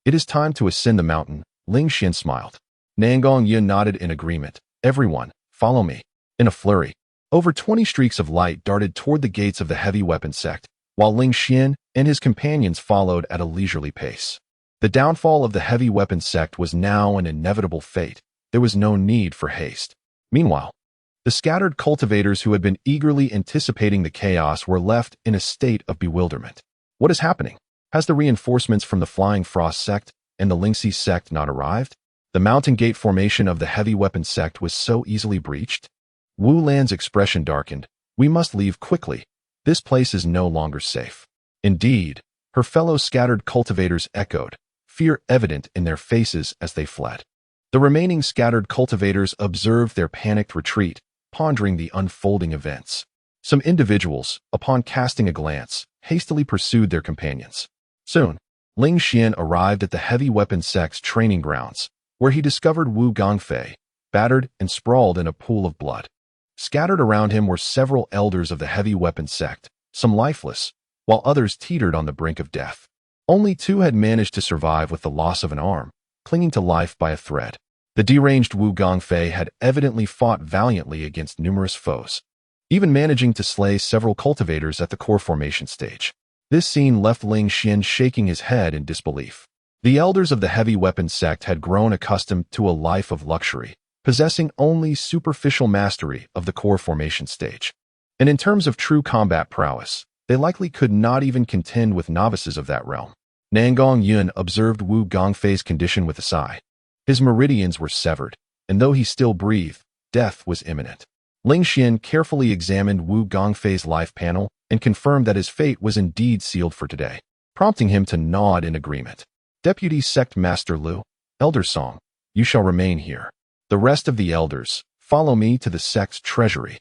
it is time to ascend the mountain." Ling Xian smiled. Nangong Yin nodded in agreement. "Everyone, follow me." In a flurry, over 20 streaks of light darted toward the gates of the heavy weapon sect, while Ling Xian and his companions followed at a leisurely pace. The downfall of the heavy weapon sect was now an inevitable fate. There was no need for haste. Meanwhile, the scattered cultivators who had been eagerly anticipating the chaos were left in a state of bewilderment. What is happening? Has the reinforcements from the Flying Frost sect and the Lingxi sect not arrived? The mountain gate formation of the heavy weapon sect was so easily breached? Wu Lan's expression darkened. "We must leave quickly. This place is no longer safe." Indeed, her fellow scattered cultivators echoed, fear evident in their faces as they fled. The remaining scattered cultivators observed their panicked retreat, pondering the unfolding events. Some individuals, upon casting a glance, hastily pursued their companions. Soon, Ling Xian arrived at the heavy weapon sect's training grounds, where he discovered Wu Gongfei, battered and sprawled in a pool of blood. Scattered around him were several elders of the heavy weapon sect, some lifeless, while others teetered on the brink of death. Only 2 had managed to survive with the loss of an arm, clinging to life by a thread. The deranged Wu Gongfei had evidently fought valiantly against numerous foes, even managing to slay several cultivators at the core formation stage. This scene left Ling Xian shaking his head in disbelief. The elders of the heavy weapon sect had grown accustomed to a life of luxury, possessing only superficial mastery of the core formation stage. And in terms of true combat prowess, they likely could not even contend with novices of that realm. Nangong Yun observed Wu Gongfei's condition with a sigh. His meridians were severed, and though he still breathed, death was imminent. Ling Xian carefully examined Wu Gongfei's life panel and confirmed that his fate was indeed sealed for today, prompting him to nod in agreement. "Deputy Sect Master Lu, Elder Song, you shall remain here. The rest of the elders, follow me to the sect's treasury,"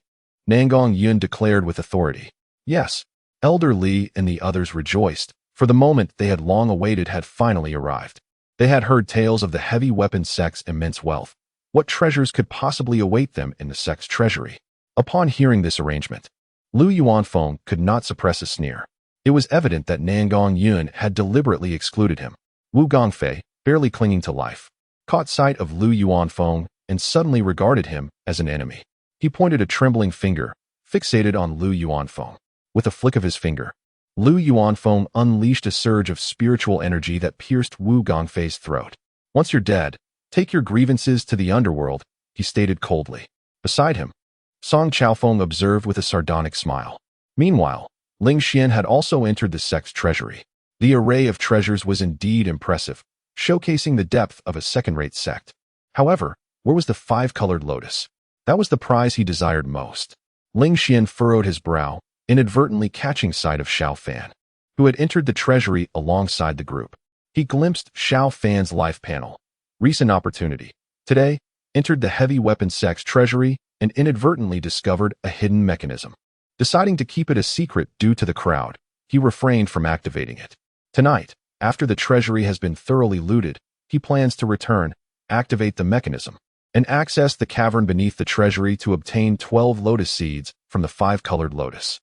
Nangong Yun declared with authority. Yes, Elder Li and the others rejoiced, for the moment they had long awaited had finally arrived. They had heard tales of the heavy weapon sect's immense wealth. What treasures could possibly await them in the sect's treasury? Upon hearing this arrangement, Lu Yuanfeng could not suppress a sneer. It was evident that Nangong Yun had deliberately excluded him. Wu Gongfei, barely clinging to life, caught sight of Lu Yuanfeng and suddenly regarded him as an enemy. He pointed a trembling finger, fixated on Lu Yuanfeng. With a flick of his finger, Lu Yuanfeng unleashed a surge of spiritual energy that pierced Wu Gongfei's throat. "Once you're dead, take your grievances to the underworld," he stated coldly. Beside him, Song Chaofeng observed with a sardonic smile. Meanwhile, Ling Xian had also entered the sect's treasury. The array of treasures was indeed impressive, showcasing the depth of a second-rate sect. However, where was the 5-colored lotus? That was the prize he desired most. Ling Xian furrowed his brow, inadvertently catching sight of Xiao Fan, who had entered the treasury alongside the group. He glimpsed Xiao Fan's life panel. Recent opportunity. Today, entered the heavy weapon sect's treasury and inadvertently discovered a hidden mechanism. Deciding to keep it a secret due to the crowd, he refrained from activating it. Tonight, after the treasury has been thoroughly looted, he plans to return, activate the mechanism, and access the cavern beneath the treasury to obtain 12 lotus seeds from the 5-colored lotus.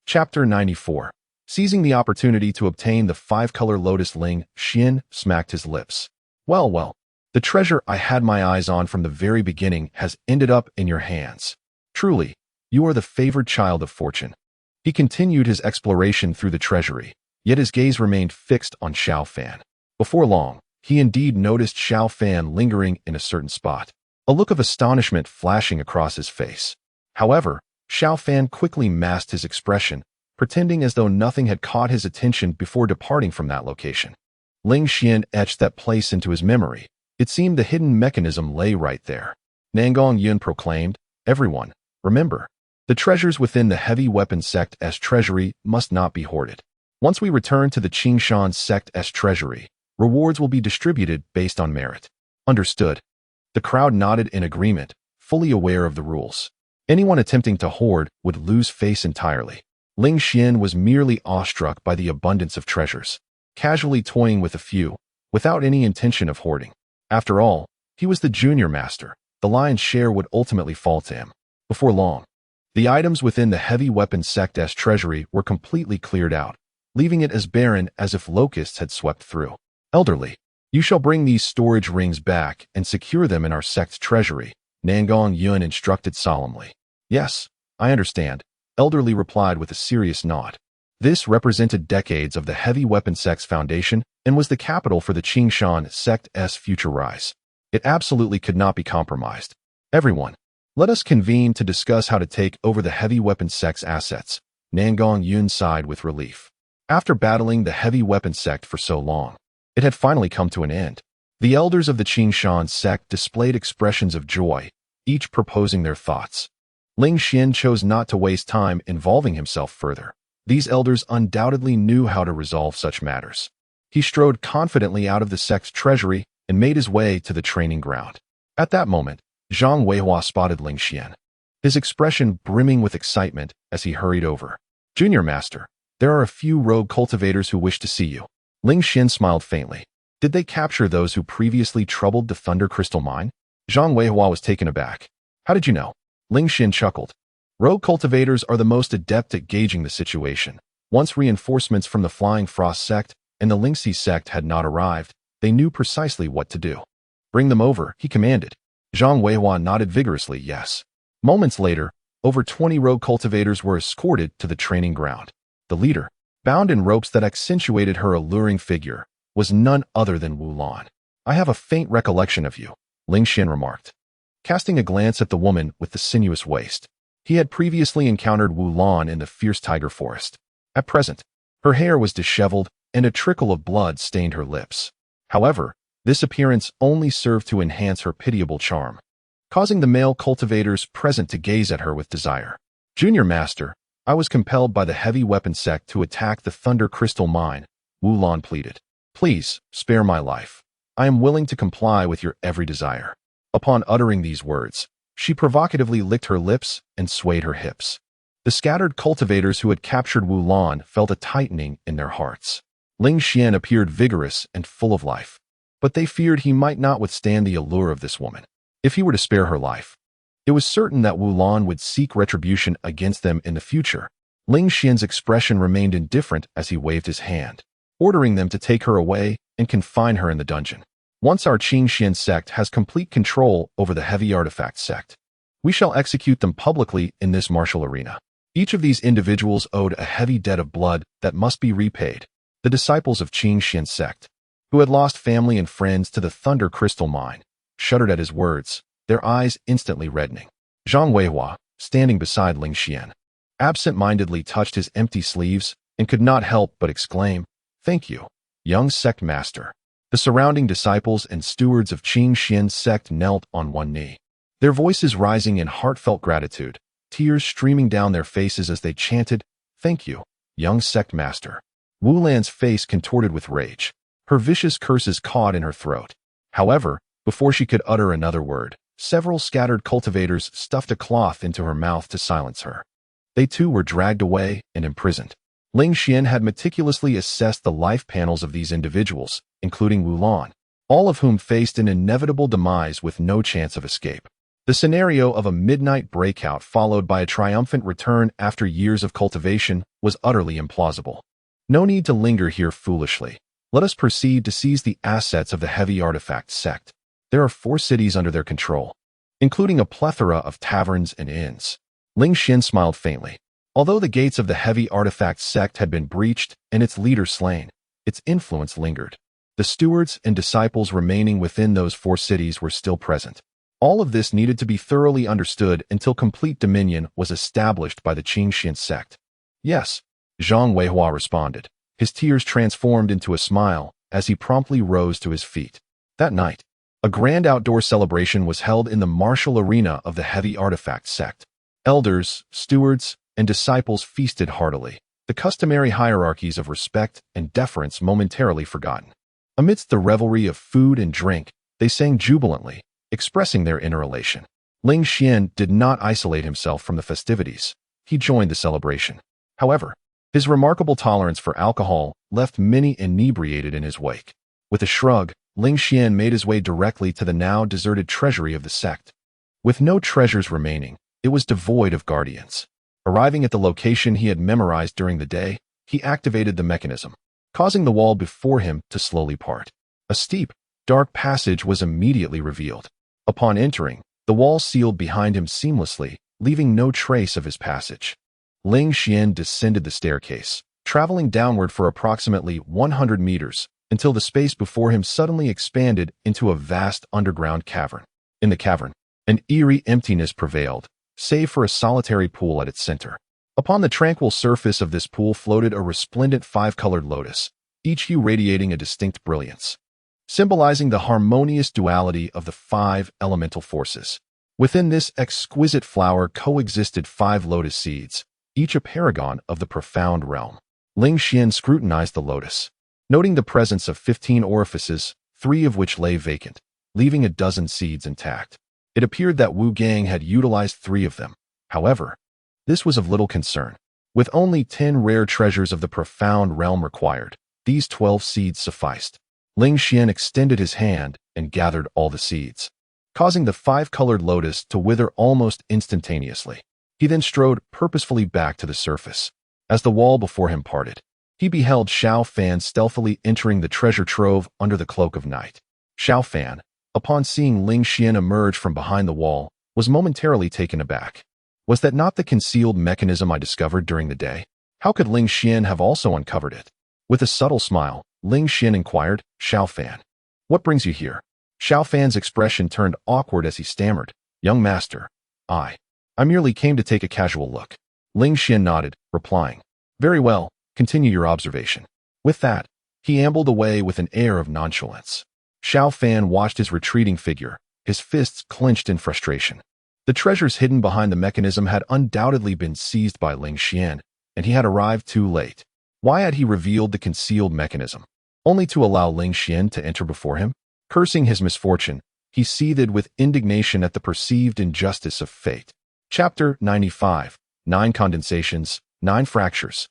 Chapter 94. Seizing the opportunity to obtain the 5-color lotus, Ling Xian smacked his lips. Well, the treasure I had my eyes on from the very beginning has ended up in your hands. Truly, you are the favored child of fortune. He continued his exploration through the treasury, yet his gaze remained fixed on Xiao Fan. Before long, he indeed noticed Xiao Fan lingering in a certain spot, a look of astonishment flashing across his face. However, Xiao Fan quickly masked his expression, pretending as though nothing had caught his attention before departing from that location. Ling Xian etched that place into his memory. It seemed the hidden mechanism lay right there. Nangong Yun proclaimed, "Everyone, remember, the treasures within the heavy weapon sect's treasury must not be hoarded. Once we return to the Qingshan sect's treasury, Rewards will be distributed based on merit. Understood. The crowd nodded in agreement, fully aware of the rules. Anyone attempting to hoard would lose face entirely. Ling Xian was merely awestruck by the abundance of treasures, casually toying with a few, without any intention of hoarding. After all, he was the junior master. The lion's share would ultimately fall to him. Before long, the items within the heavy weapon sect's treasury were completely cleared out, leaving it as barren as if locusts had swept through. Elderly, you shall bring these storage rings back and secure them in our sect's treasury, Nangong Yun instructed solemnly. Yes, I understand, Elderly replied with a serious nod. This represented decades of the heavy weapon sect's foundation and was the capital for the Qingshan sect's future rise. It absolutely could not be compromised. Everyone, let us convene to discuss how to take over the heavy weapon sect's assets. Nangong Yun sighed with relief. After battling the heavy weapon sect for so long, it had finally come to an end. The elders of the Qingshan sect displayed expressions of joy, each proposing their thoughts. Ling Xian chose not to waste time involving himself further. These elders undoubtedly knew how to resolve such matters. He strode confidently out of the sect's treasury and made his way to the training ground. At that moment, Zhang Weihua spotted Ling Xian, his expression brimming with excitement as he hurried over. Junior Master, there are a few rogue cultivators who wish to see you. Ling Xian smiled faintly. Did they capture those who previously troubled the Thunder Crystal Mine? Zhang Weihua was taken aback. How did you know? Ling Xian chuckled. Rogue cultivators are the most adept at gauging the situation. Once reinforcements from the Flying Frost sect and the Lingxi sect had not arrived, they knew precisely what to do. Bring them over, he commanded. Zhang Weihua nodded vigorously, yes. Moments later, over 20 rogue cultivators were escorted to the training ground. The leader, bound in ropes that accentuated her alluring figure, was none other than Wu Lan. I have a faint recollection of you, Ling Xian remarked, casting a glance at the woman with the sinuous waist. He had previously encountered Wu Lan in the fierce tiger forest. At present, her hair was disheveled and a trickle of blood stained her lips. However, this appearance only served to enhance her pitiable charm, causing the male cultivators present to gaze at her with desire. Junior Master, I was compelled by the heavy weapon sect to attack the Thunder Crystal Mine, Wu Lan pleaded. Please, spare my life. I am willing to comply with your every desire. Upon uttering these words, she provocatively licked her lips and swayed her hips. The scattered cultivators who had captured Wu Lan felt a tightening in their hearts. Ling Xian appeared vigorous and full of life, but they feared he might not withstand the allure of this woman. If he were to spare her life, it was certain that Wu Lan would seek retribution against them in the future. Ling Xian's expression remained indifferent as he waved his hand, ordering them to take her away and confine her in the dungeon. Once our Qingshan sect has complete control over the heavy artifact sect, we shall execute them publicly in this martial arena. Each of these individuals owed a heavy debt of blood that must be repaid. The disciples of Qingshan sect, who had lost family and friends to the Thunder Crystal Mine, shuddered at his words, their eyes instantly reddening. Zhang Weihua, standing beside Ling Xian, absent-mindedly touched his empty sleeves and could not help but exclaim, Thank you, young sect master. The surrounding disciples and stewards of Qingshan sect knelt on one knee, their voices rising in heartfelt gratitude, tears streaming down their faces as they chanted, Thank you, young sect master. Wu Lan's face contorted with rage, her vicious curses caught in her throat. However, before she could utter another word, several scattered cultivators stuffed a cloth into her mouth to silence her. They too were dragged away and imprisoned. Ling Xian had meticulously assessed the life panels of these individuals, including Wu Lan, all of whom faced an inevitable demise with no chance of escape. The scenario of a midnight breakout followed by a triumphant return after years of cultivation was utterly implausible. No need to linger here foolishly. Let us proceed to seize the assets of the heavy artifact sect. There are 4 cities under their control, including a plethora of taverns and inns. Ling Xian smiled faintly. Although the gates of the heavy artifact sect had been breached and its leader slain, its influence lingered. The stewards and disciples remaining within those 4 cities were still present. All of this needed to be thoroughly understood until complete dominion was established by the Qingshan sect. Yes, Zhang Weihua responded. His tears transformed into a smile as he promptly rose to his feet. That night, a grand outdoor celebration was held in the martial arena of the heavy artifact sect. Elders, stewards, and disciples feasted heartily, the customary hierarchies of respect and deference momentarily forgotten. Amidst the revelry of food and drink, they sang jubilantly, expressing their inner elation. Ling Xian did not isolate himself from the festivities. He joined the celebration. However, his remarkable tolerance for alcohol left many inebriated in his wake. With a shrug, Ling Xian made his way directly to the now deserted treasury of the sect. With no treasures remaining, it was devoid of guardians. Arriving at the location he had memorized during the day, he activated the mechanism, causing the wall before him to slowly part. A steep, dark passage was immediately revealed. Upon entering, the wall sealed behind him seamlessly, leaving no trace of his passage. Ling Xian descended the staircase, traveling downward for approximately 100 meters, until the space before him suddenly expanded into a vast underground cavern. In the cavern, an eerie emptiness prevailed, save for a solitary pool at its center. Upon the tranquil surface of this pool floated a resplendent five-colored lotus, each hue radiating a distinct brilliance, symbolizing the harmonious duality of the five elemental forces. Within this exquisite flower coexisted 5 lotus seeds, each a paragon of the profound realm. Ling Xian scrutinized the lotus, noting the presence of 15 orifices, 3 of which lay vacant, leaving a dozen seeds intact. It appeared that Wu Gang had utilized 3 of them. However, this was of little concern. With only 10 rare treasures of the profound realm required, these 12 seeds sufficed. Ling Xian extended his hand and gathered all the seeds, causing the 5-colored lotus to wither almost instantaneously. He then strode purposefully back to the surface. As the wall before him parted, he beheld Xiao Fan stealthily entering the treasure trove under the cloak of night. Xiao Fan, upon seeing Ling Xian emerge from behind the wall, was momentarily taken aback. Was that not the concealed mechanism I discovered during the day? How could Ling Xian have also uncovered it? With a subtle smile, Ling Xian inquired, Xiao Fan, what brings you here? Xiao Fan's expression turned awkward as he stammered, Young master, I merely came to take a casual look. Ling Xian nodded, replying, Very well, continue your observation. With that, he ambled away with an air of nonchalance. Xiao Fan watched his retreating figure, his fists clenched in frustration. The treasures hidden behind the mechanism had undoubtedly been seized by Ling Xian, and he had arrived too late. Why had he revealed the concealed mechanism, only to allow Ling Xian to enter before him? Cursing his misfortune, he seethed with indignation at the perceived injustice of fate. Chapter 95. 9 Condensations, 9 Fractures.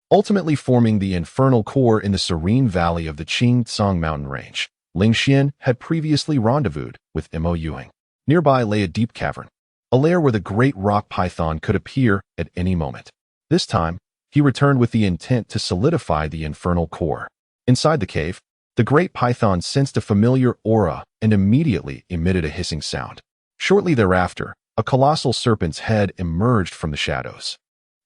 Ultimately forming the infernal core in the serene valley of the Qingtsang mountain range, Ling Xian had previously rendezvoused with Mo Yuing. Nearby lay a deep cavern, a lair where the great rock python could appear at any moment. This time, he returned with the intent to solidify the infernal core. Inside the cave, the great python sensed a familiar aura and immediately emitted a hissing sound. Shortly thereafter, a colossal serpent's head emerged from the shadows.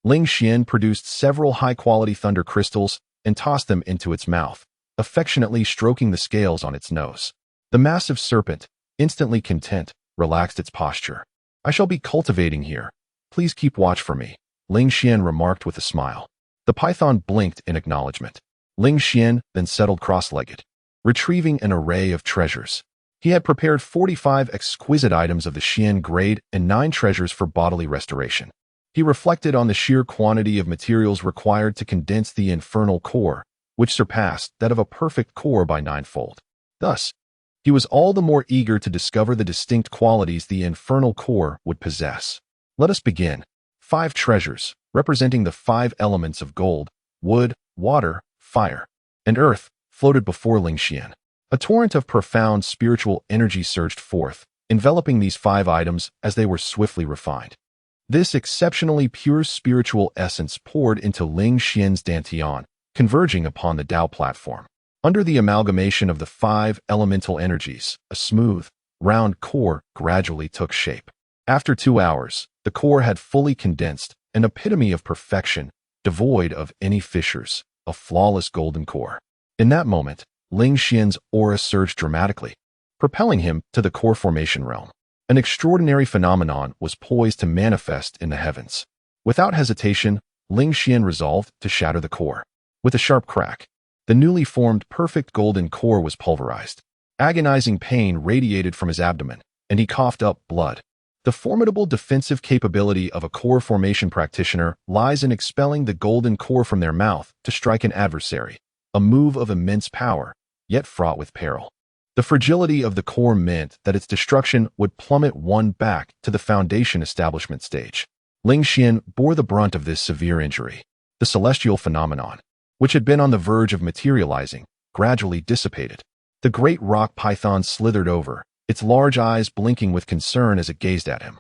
Ling Xian produced several high-quality thunder crystals and tossed them into its mouth, affectionately stroking the scales on its nose. The massive serpent, instantly content, relaxed its posture. I shall be cultivating here. Please keep watch for me, Ling Xian remarked with a smile. The python blinked in acknowledgement. Ling Xian then settled cross-legged, retrieving an array of treasures. He had prepared 45 exquisite items of the Xian grade and 9 treasures for bodily restoration. He reflected on the sheer quantity of materials required to condense the infernal core, which surpassed that of a perfect core by 9-fold. Thus, he was all the more eager to discover the distinct qualities the infernal core would possess. Let us begin. 5 treasures, representing the 5 elements of gold, wood, water, fire, and earth, floated before Ling Xian. A torrent of profound spiritual energy surged forth, enveloping these 5 items as they were swiftly refined. This exceptionally pure spiritual essence poured into Ling Xian's dantian, converging upon the Tao platform. Under the amalgamation of the 5 elemental energies, a smooth, round core gradually took shape. After 2 hours, the core had fully condensed, an epitome of perfection, devoid of any fissures, a flawless golden core. In that moment, Ling Xian's aura surged dramatically, propelling him to the core formation realm. An extraordinary phenomenon was poised to manifest in the heavens. Without hesitation, Ling Xian resolved to shatter the core. With a sharp crack, the newly formed perfect golden core was pulverized. Agonizing pain radiated from his abdomen, and he coughed up blood. The formidable defensive capability of a core formation practitioner lies in expelling the golden core from their mouth to strike an adversary, a move of immense power, yet fraught with peril. The fragility of the core meant that its destruction would plummet one back to the foundation establishment stage. Ling Xian bore the brunt of this severe injury. The celestial phenomenon, which had been on the verge of materializing, gradually dissipated. The great rock python slithered over, its large eyes blinking with concern as it gazed at him.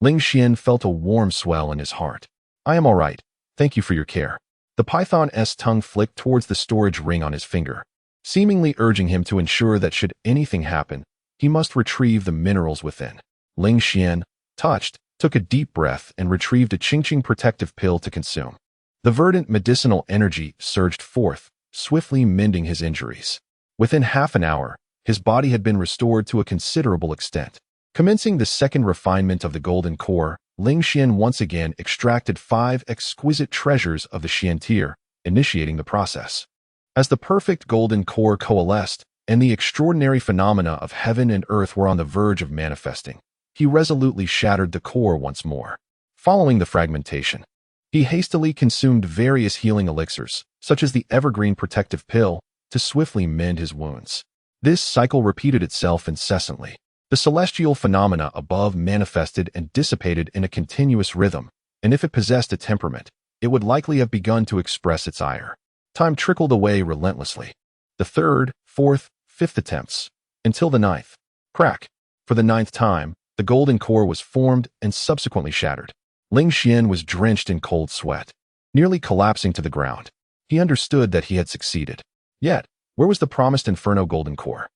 Ling Xian felt a warm swell in his heart. "I am all right. Thank you for your care." The python's tongue flicked towards the storage ring on his finger, seemingly urging him to ensure that should anything happen, he must retrieve the minerals within. Ling Xian, touched, took a deep breath and retrieved a Qingqing protective pill to consume. The verdant medicinal energy surged forth, swiftly mending his injuries. Within half an hour, his body had been restored to a considerable extent. Commencing the second refinement of the golden core, Ling Xian once again extracted 5 exquisite treasures of the Xian tier, initiating the process. As the perfect golden core coalesced, and the extraordinary phenomena of heaven and earth were on the verge of manifesting, he resolutely shattered the core once more. Following the fragmentation, he hastily consumed various healing elixirs, such as the evergreen protective pill, to swiftly mend his wounds. This cycle repeated itself incessantly. The celestial phenomena above manifested and dissipated in a continuous rhythm, and if it possessed a temperament, it would likely have begun to express its ire. Time trickled away relentlessly. The 3rd, 4th, 5th attempts, until the 9th. Crack! For the 9th time, the golden core was formed and subsequently shattered. Ling Xian was drenched in cold sweat, nearly collapsing to the ground. He understood that he had succeeded. Yet, where was the promised Inferno golden core?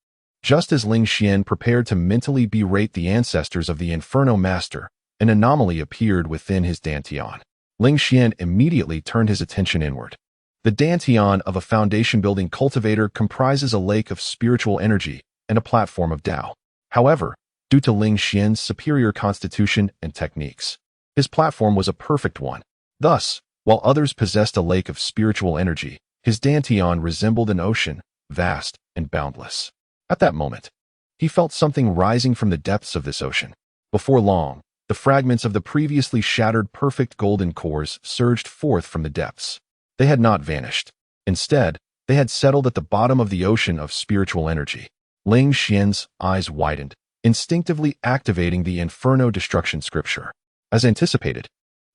Just as Ling Xian prepared to mentally berate the ancestors of the Inferno Master, an anomaly appeared within his dantian. Ling Xian immediately turned his attention inward. The dantian of a foundation-building cultivator comprises a lake of spiritual energy and a platform of Tao. However, due to Ling Xian's superior constitution and techniques, his platform was a perfect one. Thus, while others possessed a lake of spiritual energy, his dantian resembled an ocean, vast and boundless. At that moment, he felt something rising from the depths of this ocean. Before long, the fragments of the previously shattered perfect golden cores surged forth from the depths. They had not vanished. Instead, they had settled at the bottom of the ocean of spiritual energy. Ling Xian's eyes widened, instinctively activating the Inferno Destruction scripture. As anticipated,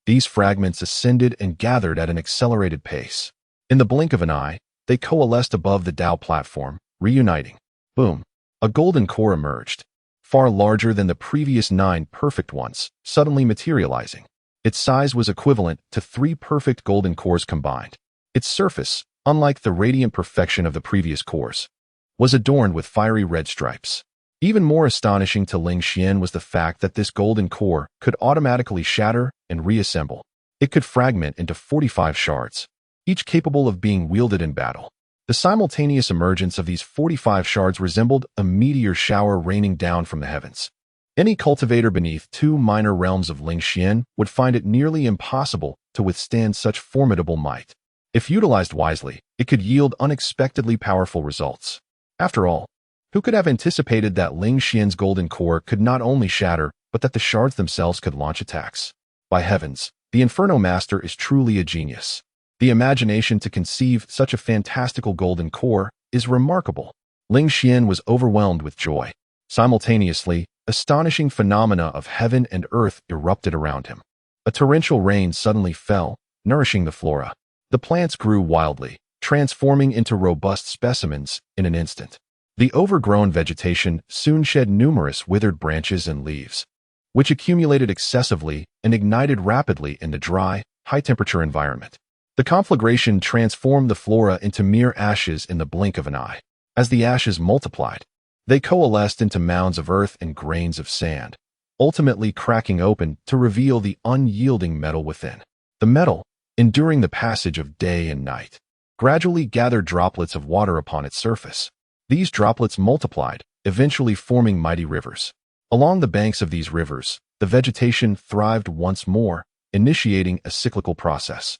these fragments ascended and gathered at an accelerated pace. In the blink of an eye, they coalesced above the Tao platform, reuniting. Boom! A golden core emerged, far larger than the previous 9 perfect ones, suddenly materializing. Its size was equivalent to 3 perfect golden cores combined. Its surface, unlike the radiant perfection of the previous cores, was adorned with fiery red stripes. Even more astonishing to Ling Xian was the fact that this golden core could automatically shatter and reassemble. It could fragment into 45 shards, each capable of being wielded in battle. The simultaneous emergence of these 45 shards resembled a meteor shower raining down from the heavens. Any cultivator beneath 2 minor realms of Ling Xian would find it nearly impossible to withstand such formidable might. If utilized wisely, it could yield unexpectedly powerful results. After all, who could have anticipated that Ling Xian's golden core could not only shatter, but that the shards themselves could launch attacks? By heavens, the Inferno Master is truly a genius. The imagination to conceive such a fantastical golden core is remarkable. Ling Xian was overwhelmed with joy. Simultaneously, astonishing phenomena of heaven and earth erupted around him. A torrential rain suddenly fell, nourishing the flora. The plants grew wildly, transforming into robust specimens in an instant. The overgrown vegetation soon shed numerous withered branches and leaves, which accumulated excessively and ignited rapidly in the dry, high-temperature environment. The conflagration transformed the flora into mere ashes in the blink of an eye. As the ashes multiplied, they coalesced into mounds of earth and grains of sand, ultimately cracking open to reveal the unyielding metal within. The metal, enduring the passage of day and night, gradually gathered droplets of water upon its surface. These droplets multiplied, eventually forming mighty rivers. Along the banks of these rivers, the vegetation thrived once more, initiating a cyclical process.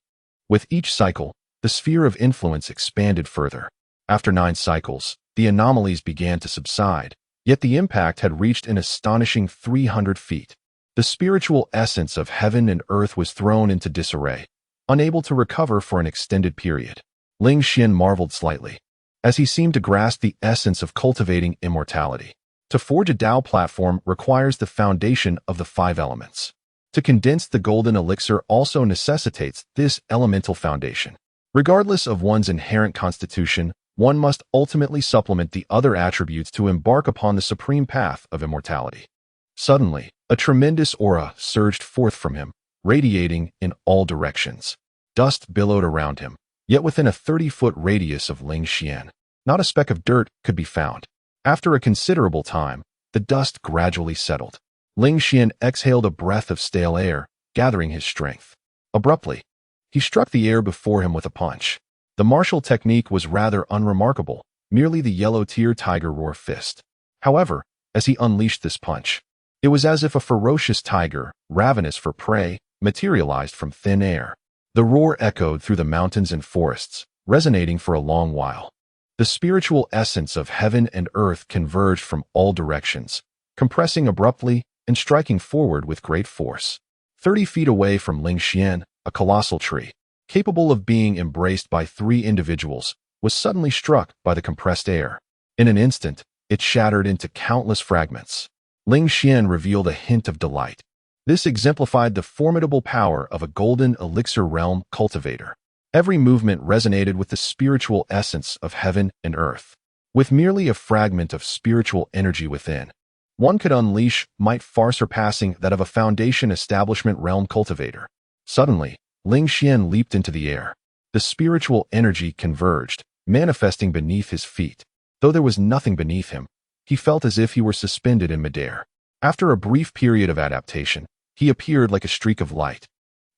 With each cycle, the sphere of influence expanded further. After 9 cycles, the anomalies began to subside, yet the impact had reached an astonishing 300 feet. The spiritual essence of heaven and earth was thrown into disarray, unable to recover for an extended period. Ling Xian marveled slightly. as he seemed to grasp the essence of cultivating immortality. To forge a Tao platform requires the foundation of the 5 elements. To condense the golden elixir also necessitates this elemental foundation. Regardless of one's inherent constitution, one must ultimately supplement the other attributes to embark upon the supreme path of immortality. Suddenly, a tremendous aura surged forth from him, radiating in all directions. Dust billowed around him, yet within a 30-foot radius of Ling Xian, not a speck of dirt could be found. After a considerable time, the dust gradually settled. Ling Xian exhaled a breath of stale air, gathering his strength. Abruptly, he struck the air before him with a punch. The martial technique was rather unremarkable, merely the yellow-tier tiger roar fist. However, as he unleashed this punch, it was as if a ferocious tiger, ravenous for prey, materialized from thin air. The roar echoed through the mountains and forests, resonating for a long while. The spiritual essence of heaven and earth converged from all directions, compressing abruptly and striking forward with great force. 30 feet away from Ling Xian, a colossal tree, capable of being embraced by 3 individuals, was suddenly struck by the compressed air. In an instant, it shattered into countless fragments. Ling Xian revealed a hint of delight. This exemplified the formidable power of a golden elixir realm cultivator. Every movement resonated with the spiritual essence of heaven and earth. With merely a fragment of spiritual energy within, one could unleash might far surpassing that of a foundation establishment realm cultivator. Suddenly, Ling Xian leaped into the air. The spiritual energy converged, manifesting beneath his feet. Though there was nothing beneath him, he felt as if he were suspended in midair. After a brief period of adaptation, he appeared like a streak of light,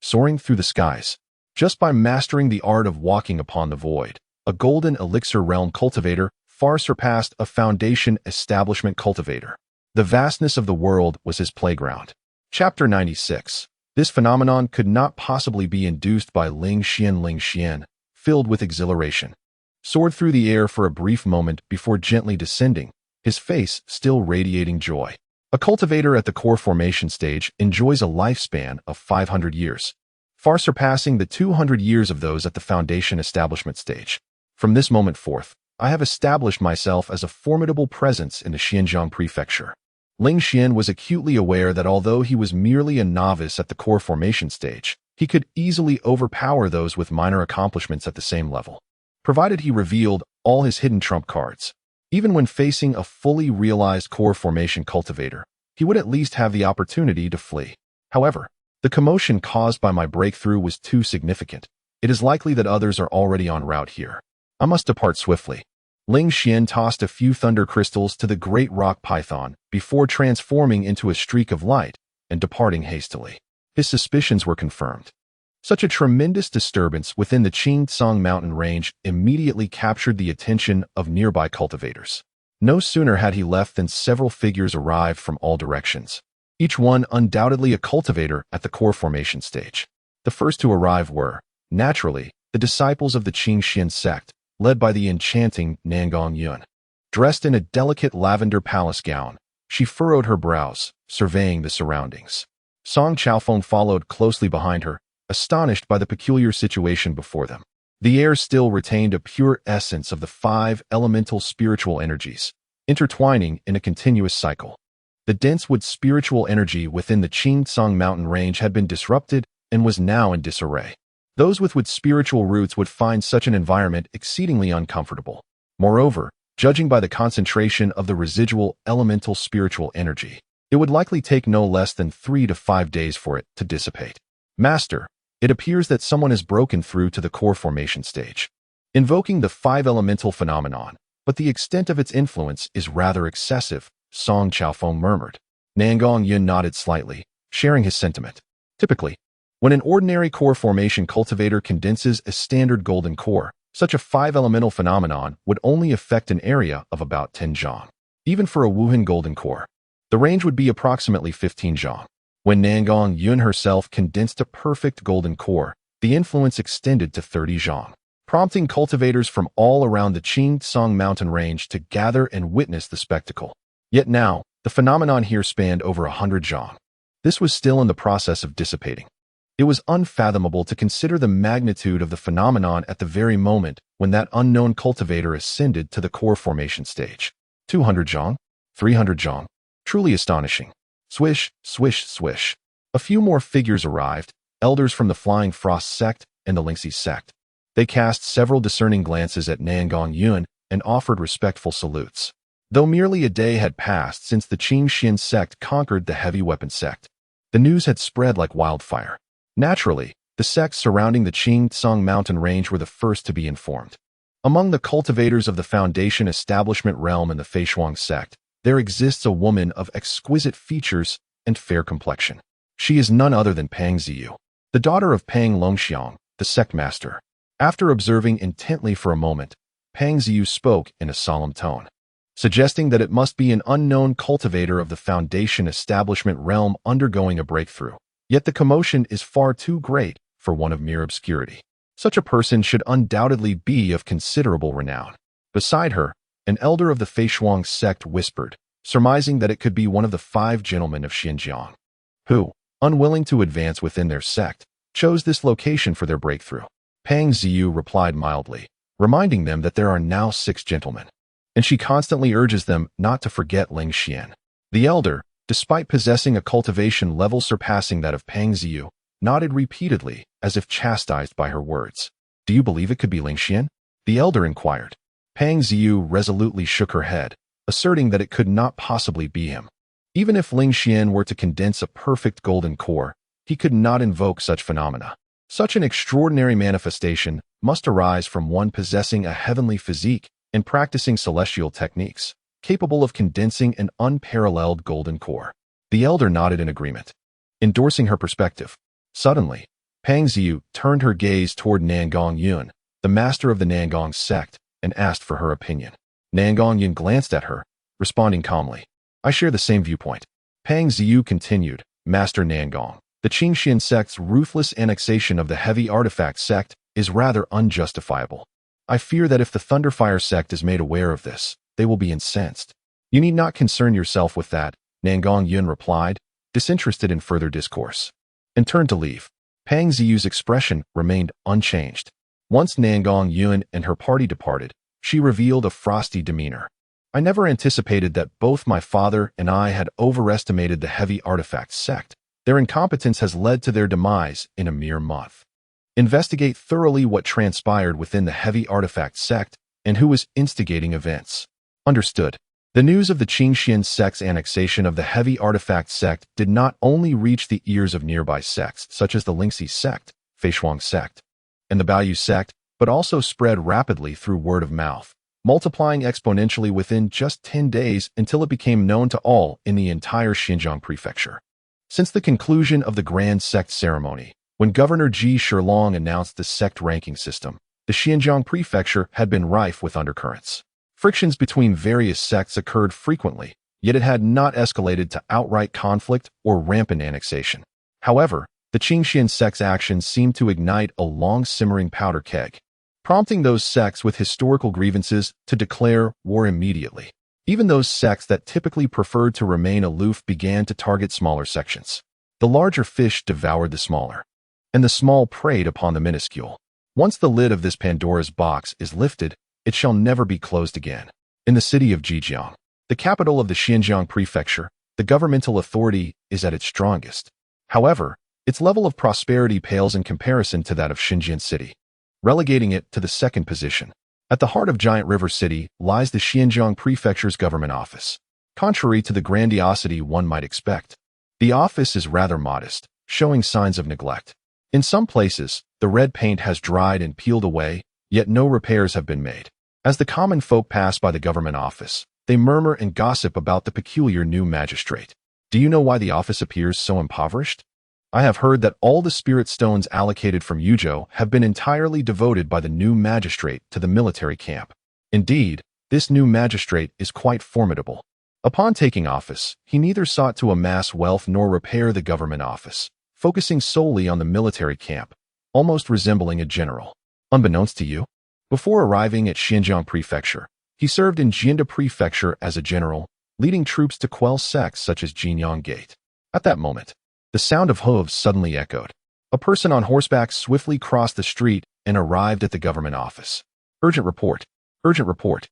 soaring through the skies. Just by mastering the art of walking upon the void, a golden elixir realm cultivator far surpassed a foundation establishment cultivator. The vastness of the world was his playground. Chapter 96. This phenomenon could not possibly be induced by Ling Xian, filled with exhilaration, soared through the air for a brief moment before gently descending, his face still radiating joy. A cultivator at the core formation stage enjoys a lifespan of 500 years, far surpassing the 200 years of those at the foundation establishment stage. From this moment forth, I have established myself as a formidable presence in the Xinjiang prefecture. Ling Xian was acutely aware that although he was merely a novice at the core formation stage, he could easily overpower those with minor accomplishments at the same level, provided he revealed all his hidden trump cards. Even when facing a fully realized core formation cultivator, he would at least have the opportunity to flee. However, the commotion caused by my breakthrough was too significant. It is likely that others are already en route here. I must depart swiftly. Ling Xian tossed a few thunder crystals to the great rock python before transforming into a streak of light and departing hastily. His suspicions were confirmed. Such a tremendous disturbance within the Qingtsang mountain range immediately captured the attention of nearby cultivators. No sooner had he left than several figures arrived from all directions, each one undoubtedly a cultivator at the core formation stage. The first to arrive were, naturally, the disciples of the Qingxian sect, led by the enchanting Nangong Yun. Dressed in a delicate lavender palace gown, she furrowed her brows, surveying the surroundings. Song Chaofeng followed closely behind her, astonished by the peculiar situation before them. The air still retained a pure essence of the 5 elemental spiritual energies, intertwining in a continuous cycle. The dense wood spiritual energy within the Qingtsang mountain range had been disrupted and was now in disarray. Those with wood spiritual roots would find such an environment exceedingly uncomfortable. Moreover, judging by the concentration of the residual elemental spiritual energy, it would likely take no less than 3 to 5 days for it to dissipate. Master, it appears that someone has broken through to the core formation stage, invoking the 5 elemental phenomenon, but the extent of its influence is rather excessive, Song Chaofeng murmured. Nangong Yun nodded slightly, sharing his sentiment. Typically, when an ordinary core formation cultivator condenses a standard golden core, such a 5 elemental phenomenon would only affect an area of about 10 zhang. Even for a Wuhan golden core, the range would be approximately 15 zhang. When Nangong Yun herself condensed a perfect golden core, the influence extended to 30 zhang, prompting cultivators from all around the Qingtsang mountain range to gather and witness the spectacle. Yet now, the phenomenon here spanned over 100 zhang. This was still in the process of dissipating. It was unfathomable to consider the magnitude of the phenomenon at the very moment when that unknown cultivator ascended to the core formation stage. 200 zhang, 300 zhang. Truly astonishing. Swish, swish, swish. A few more figures arrived, elders from the Flying Frost sect and the Lingxi sect. They cast several discerning glances at Nangong Yun and offered respectful salutes. Though merely a day had passed since the Qingxian sect conquered the heavy weapon sect, the news had spread like wildfire. Naturally, the sects surrounding the Qingtsang mountain range were the first to be informed. Among the cultivators of the Foundation Establishment realm and the Feishuang sect, there exists a woman of exquisite features and fair complexion. She is none other than Pang Ziyu, the daughter of Pang Longxiang, the sect master. After observing intently for a moment, Pang Ziyu spoke in a solemn tone, suggesting that it must be an unknown cultivator of the Foundation Establishment realm undergoing a breakthrough. Yet the commotion is far too great for one of mere obscurity. Such a person should undoubtedly be of considerable renown. Beside her, an elder of the Feishuang sect whispered, surmising that it could be one of the 5 gentlemen of Xinjiang, who, unwilling to advance within their sect, chose this location for their breakthrough. Pang Ziyu replied mildly, reminding them that there are now 6 gentlemen, and she constantly urges them not to forget Ling Xian. The elder, despite possessing a cultivation level surpassing that of Pang Ziyu, nodded repeatedly as if chastised by her words. Do you believe it could be Ling Xian? The elder inquired. Pang Ziyu resolutely shook her head, asserting that it could not possibly be him. Even if Ling Xian were to condense a perfect golden core, he could not invoke such phenomena. Such an extraordinary manifestation must arise from one possessing a heavenly physique and practicing celestial techniques, capable of condensing an unparalleled golden core. The elder nodded in agreement, endorsing her perspective. Suddenly, Pang Ziyu turned her gaze toward Nangong Yun, the master of the Nangong sect, and asked for her opinion. Nangong Yun glanced at her, responding calmly, I share the same viewpoint. Pang Ziyu continued, Master Nangong, the Qingxian sect's ruthless annexation of the heavy artifact sect is rather unjustifiable. I fear that if the Thunderfire sect is made aware of this, they will be incensed. You need not concern yourself with that, Nangong Yun replied, disinterested in further discourse, and turned to leave. Pang Ziyu's expression remained unchanged. Once Nangong Yun and her party departed, she revealed a frosty demeanor. I never anticipated that both my father and I had overestimated the heavy artifact sect. Their incompetence has led to their demise in a mere month. Investigate thoroughly what transpired within the heavy artifact sect and who was instigating events. Understood. The news of the Qingxian sect's annexation of the heavy artifact sect did not only reach the ears of nearby sects such as the Lingxi sect, Feishuang sect, and the Baoyu sect, but also spread rapidly through word of mouth, multiplying exponentially within just 10 days until it became known to all in the entire Xinjiang prefecture. Since the conclusion of the grand sect ceremony, when Governor Ji Shilong announced the sect ranking system, the Xinjiang prefecture had been rife with undercurrents. Frictions between various sects occurred frequently, yet it had not escalated to outright conflict or rampant annexation. However, the Qingxian sect's actions seemed to ignite a long-simmering powder keg, prompting those sects with historical grievances to declare war immediately. Even those sects that typically preferred to remain aloof began to target smaller sections. The larger fish devoured the smaller, and the small preyed upon the minuscule. Once the lid of this Pandora's box is lifted, it shall never be closed again. In the city of Zhejiang, the capital of the Xinjiang prefecture, the governmental authority is at its strongest. However, its level of prosperity pales in comparison to that of Shenzhen City, relegating it to the second position. At the heart of Giant River City lies the Xinjiang Prefecture's government office. Contrary to the grandiosity one might expect, the office is rather modest, showing signs of neglect. In some places, the red paint has dried and peeled away, yet no repairs have been made. As the common folk pass by the government office, they murmur and gossip about the peculiar new magistrate. Do you know why the office appears so impoverished? I have heard that all the spirit stones allocated from Yuzhou have been entirely devoted by the new magistrate to the military camp. Indeed, this new magistrate is quite formidable. Upon taking office, he neither sought to amass wealth nor repair the government office, focusing solely on the military camp, almost resembling a general. Unbeknownst to you, before arriving at Xinjiang Prefecture, he served in Jianda Prefecture as a general, leading troops to quell sects such as Jinyang Gate. At that moment, the sound of hooves suddenly echoed. A person on horseback swiftly crossed the street and arrived at the government office. Urgent report. Urgent report.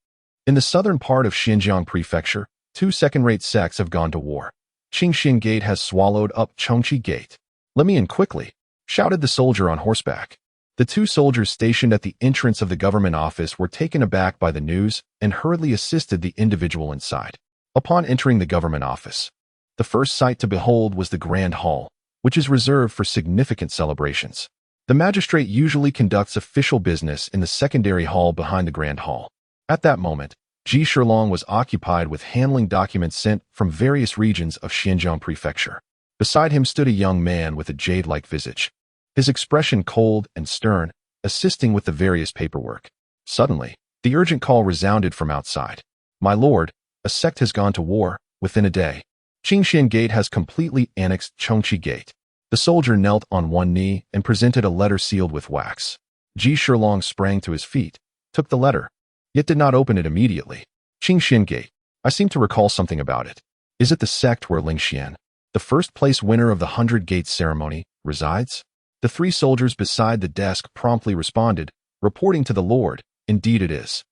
In the southern part of Xinjiang Prefecture, 2 second-rate sects have gone to war. Qingxian Gate has swallowed up Chengqi Gate. Let me in quickly, shouted the soldier on horseback. The 2 soldiers stationed at the entrance of the government office were taken aback by the news and hurriedly assisted the individual inside. Upon entering the government office, the first sight to behold was the Grand Hall, which is reserved for significant celebrations. The magistrate usually conducts official business in the secondary hall behind the Grand Hall. At that moment, Ji Shilong was occupied with handling documents sent from various regions of Xinjiang Prefecture. Beside him stood a young man with a jade-like visage, his expression cold and stern, assisting with the various paperwork. Suddenly, the urgent call resounded from outside. My lord, a sect has gone to war within a day. Qingxian Gate has completely annexed Chengqi Gate. The soldier knelt on one knee and presented a letter sealed with wax. Ji Shilong sprang to his feet, took the letter, yet did not open it immediately. Qingxian Gate. I seem to recall something about it. Is it the sect where Ling Xian, the first-place winner of the 100 Gates ceremony, resides? The 3 soldiers beside the desk promptly responded, reporting to the lord, indeed it is.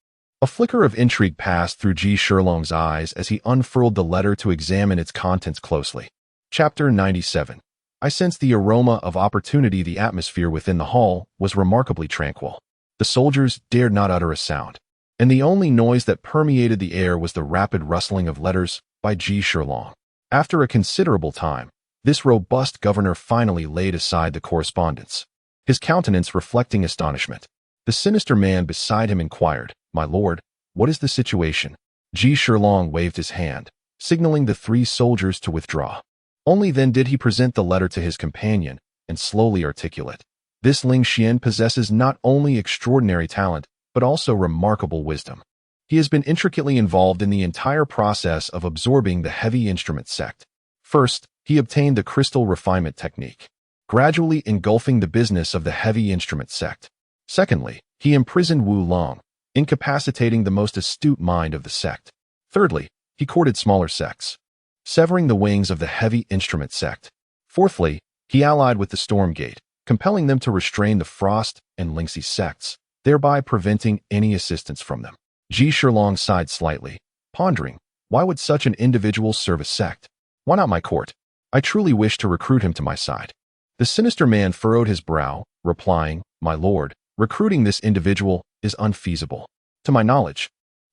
A flicker of intrigue passed through Ji Shilong's eyes as he unfurled the letter to examine its contents closely. Chapter 97. I sensed the aroma of opportunity. The atmosphere within the hall was remarkably tranquil. The soldiers dared not utter a sound, and the only noise that permeated the air was the rapid rustling of letters by Ji Shilong. After a considerable time, this robust governor finally laid aside the correspondence, his countenance reflecting astonishment. The sinister man beside him inquired, My lord, what is the situation? Ji Shilong waved his hand, signaling the 3 soldiers to withdraw. Only then did he present the letter to his companion and slowly articulate, This Ling Xian possesses not only extraordinary talent, but also remarkable wisdom. He has been intricately involved in the entire process of absorbing the heavy instrument sect. First, he obtained the crystal refinement technique, gradually engulfing the business of the heavy instrument sect. Secondly, he imprisoned Wu Long, incapacitating the most astute mind of the sect. Thirdly, he courted smaller sects, severing the wings of the heavy instrument sect. Fourthly, he allied with the Storm Gate, compelling them to restrain the Frost and Lingxi sects, thereby preventing any assistance from them. Ji Shilong sighed slightly, pondering, why would such an individual serve a sect? Why not my court? I truly wish to recruit him to my side. The sinister man furrowed his brow, replying, My lord, recruiting this individual is unfeasible. To my knowledge,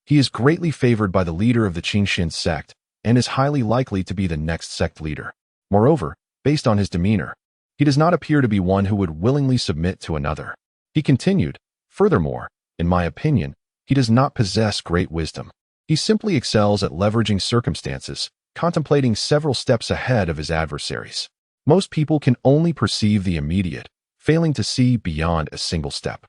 he is greatly favored by the leader of the Qingxian sect and is highly likely to be the next sect leader. Moreover, based on his demeanor, he does not appear to be one who would willingly submit to another. He continued, Furthermore, in my opinion, he does not possess great wisdom. He simply excels at leveraging circumstances, contemplating several steps ahead of his adversaries. Most people can only perceive the immediate, failing to see beyond a single step.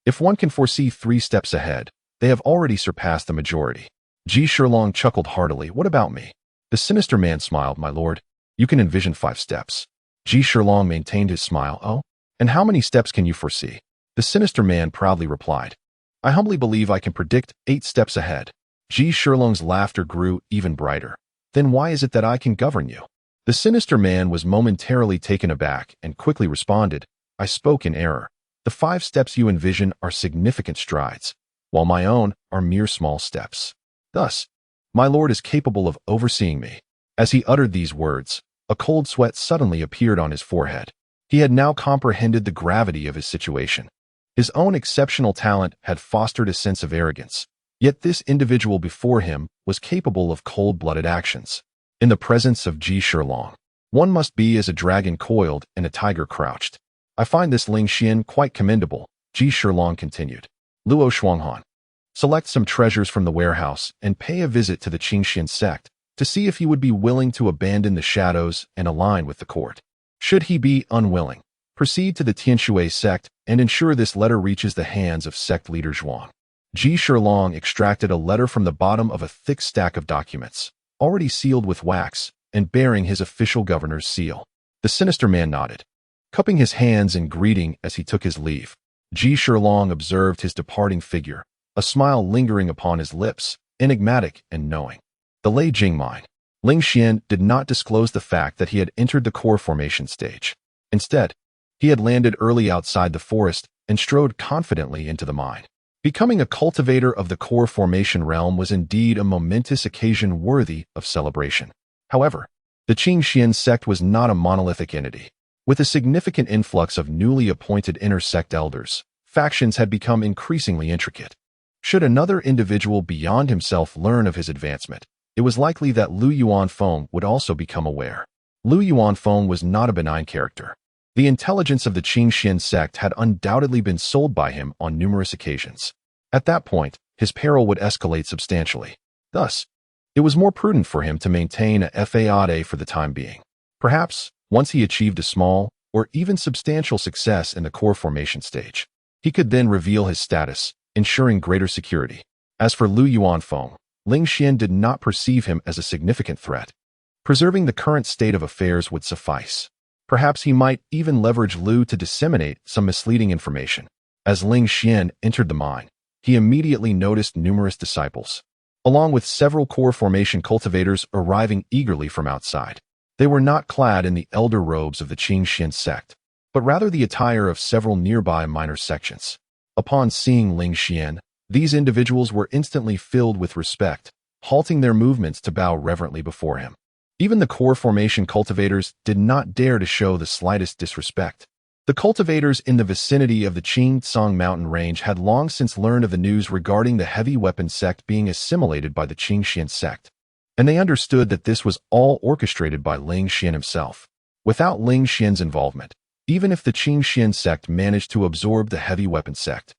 If one can foresee 3 steps ahead, they have already surpassed the majority. Ji Shilong chuckled heartily. What about me? The sinister man smiled. My lord, you can envision 5 steps. Ji Shilong maintained his smile. Oh, and how many steps can you foresee? The sinister man proudly replied, I humbly believe I can predict 8 steps ahead. Ji Shilong's laughter grew even brighter. Then why is it that I can govern you? The sinister man was momentarily taken aback and quickly responded, I spoke in error. The 5 steps you envision are significant strides, while my own are mere small steps. Thus, my lord is capable of overseeing me. As he uttered these words, a cold sweat suddenly appeared on his forehead. He had now comprehended the gravity of his situation. His own exceptional talent had fostered a sense of arrogance, yet this individual before him was capable of cold-blooded actions. In the presence of Ji Shilong, one must be as a dragon coiled and a tiger crouched. I find this Ling Xian quite commendable, Ji Shilong continued. Luo Shuanghan, select some treasures from the warehouse and pay a visit to the Qingxian sect to see if he would be willing to abandon the shadows and align with the court. Should he be unwilling, proceed to the Tianshui sect and ensure this letter reaches the hands of sect leader Zhuang. Ji Shilong extracted a letter from the bottom of a thick stack of documents, already sealed with wax and bearing his official governor's seal. The sinister man nodded, cupping his hands in greeting as he took his leave. Ji Shilong observed his departing figure, a smile lingering upon his lips, enigmatic and knowing. The Lei Jing mine. Ling Xian did not disclose the fact that he had entered the core formation stage. Instead, He had landed early outside the forest and strode confidently into the mine. Becoming a cultivator of the core formation realm was indeed a momentous occasion worthy of celebration. However, the Qingxian sect was not a monolithic entity. With a significant influx of newly appointed inter-sect elders, factions had become increasingly intricate. Should another individual beyond himself learn of his advancement, it was likely that Lu Yuanfeng would also become aware. Lu Yuanfeng was not a benign character. The intelligence of the Qingxian sect had undoubtedly been sold by him on numerous occasions. At that point, his peril would escalate substantially. Thus, it was more prudent for him to maintain a fade for the time being. Perhaps, once he achieved a small, or even substantial success in the core formation stage, he could then reveal his status, ensuring greater security. As for Lu Yuanfeng, Ling Xian did not perceive him as a significant threat. Preserving the current state of affairs would suffice. Perhaps he might even leverage Lu to disseminate some misleading information. As Ling Xian entered the mine, he immediately noticed numerous disciples, along with several core formation cultivators arriving eagerly from outside. They were not clad in the elder robes of the Qingxian sect, but rather the attire of several nearby minor sections. Upon seeing Ling Xian, these individuals were instantly filled with respect, halting their movements to bow reverently before him. Even the core formation cultivators did not dare to show the slightest disrespect. The cultivators in the vicinity of the Qingtsang mountain range had long since learned of the news regarding the heavy weapon sect being assimilated by the Qingxian sect, and they understood that this was all orchestrated by Ling Xian himself. Without Ling Xian's involvement, even if the Qingxian sect managed to absorb the heavy weapon sect,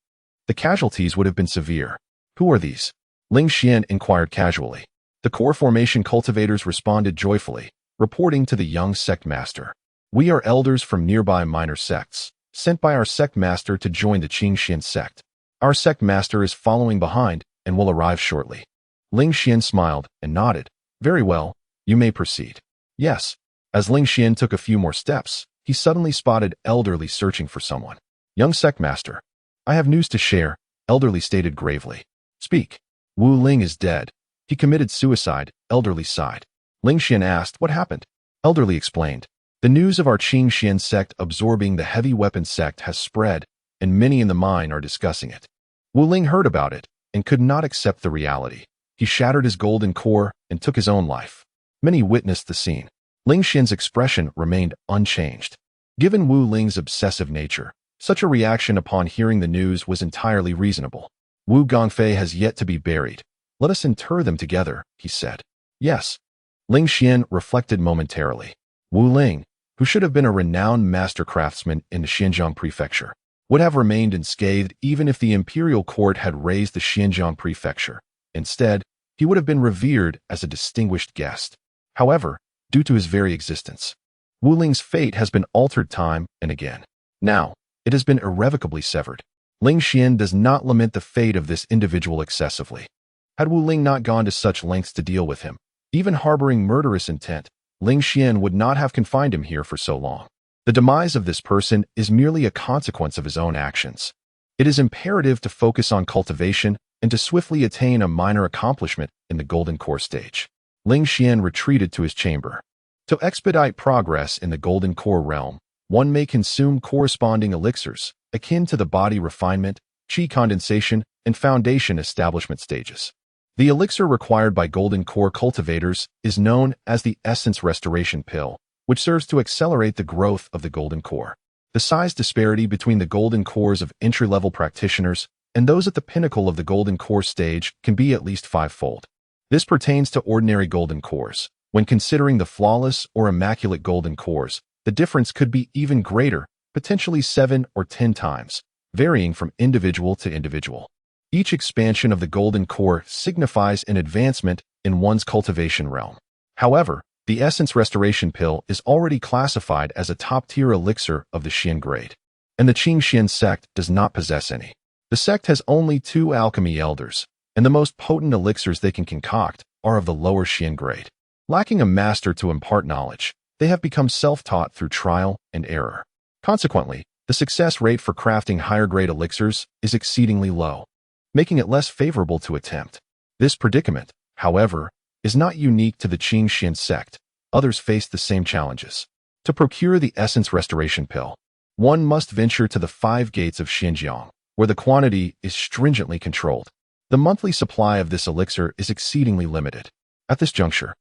the casualties would have been severe. Who are these? Ling Xian inquired casually. The core formation cultivators responded joyfully, reporting to the young sect master. We are elders from nearby minor sects, sent by our sect master to join the Qingxian sect. Our sect master is following behind and will arrive shortly. Ling Xian smiled and nodded. Very well, you may proceed. Yes. As Ling Xian took a few more steps, he suddenly spotted Elderly searching for someone. Young sect master, I have news to share, Elderly stated gravely. Speak. Wu Ling is dead. He committed suicide, Elderly sighed. Ling Xian asked what happened. Elderly explained. The news of our Qingxian sect absorbing the heavy weapon sect has spread, and many in the mine are discussing it. Wu Ling heard about it and could not accept the reality. He shattered his golden core and took his own life. Many witnessed the scene. Ling Xian's expression remained unchanged. Given Wu Ling's obsessive nature, such a reaction upon hearing the news was entirely reasonable. Wu Gongfei has yet to be buried. Let us inter them together, he said. Yes. Ling Xian reflected momentarily. Wu Ling, who should have been a renowned master craftsman in the Xinjiang prefecture, would have remained unscathed even if the imperial court had razed the Xinjiang prefecture. Instead, he would have been revered as a distinguished guest. However, due to his very existence, Wu Ling's fate has been altered time and again. Now, it has been irrevocably severed. Ling Xian does not lament the fate of this individual excessively. Had Wu Ling not gone to such lengths to deal with him, even harboring murderous intent, Ling Xian would not have confined him here for so long. The demise of this person is merely a consequence of his own actions. It is imperative to focus on cultivation and to swiftly attain a minor accomplishment in the golden core stage. Ling Xian retreated to his chamber. To expedite progress in the golden core realm, one may consume corresponding elixirs, akin to the body refinement, qi condensation, and foundation establishment stages. The elixir required by golden core cultivators is known as the essence restoration pill, which serves to accelerate the growth of the golden core. The size disparity between the golden cores of entry-level practitioners and those at the pinnacle of the golden core stage can be at least fivefold. This pertains to ordinary golden cores. When considering the flawless or immaculate golden cores, the difference could be even greater, potentially 7 or 10 times, varying from individual to individual. Each expansion of the golden core signifies an advancement in one's cultivation realm. However, the essence restoration pill is already classified as a top-tier elixir of the Xian grade, and the Qingxian sect does not possess any. The sect has only 2 alchemy elders, and the most potent elixirs they can concoct are of the lower Xian grade. Lacking a master to impart knowledge, they have become self-taught through trial and error. Consequently, the success rate for crafting higher-grade elixirs is exceedingly low, making it less favorable to attempt. This predicament, however, is not unique to the Qingxian sect. Others face the same challenges. To procure the essence restoration pill, one must venture to the 5 gates of Xinjiang, where the quantity is stringently controlled. The monthly supply of this elixir is exceedingly limited. At this juncture,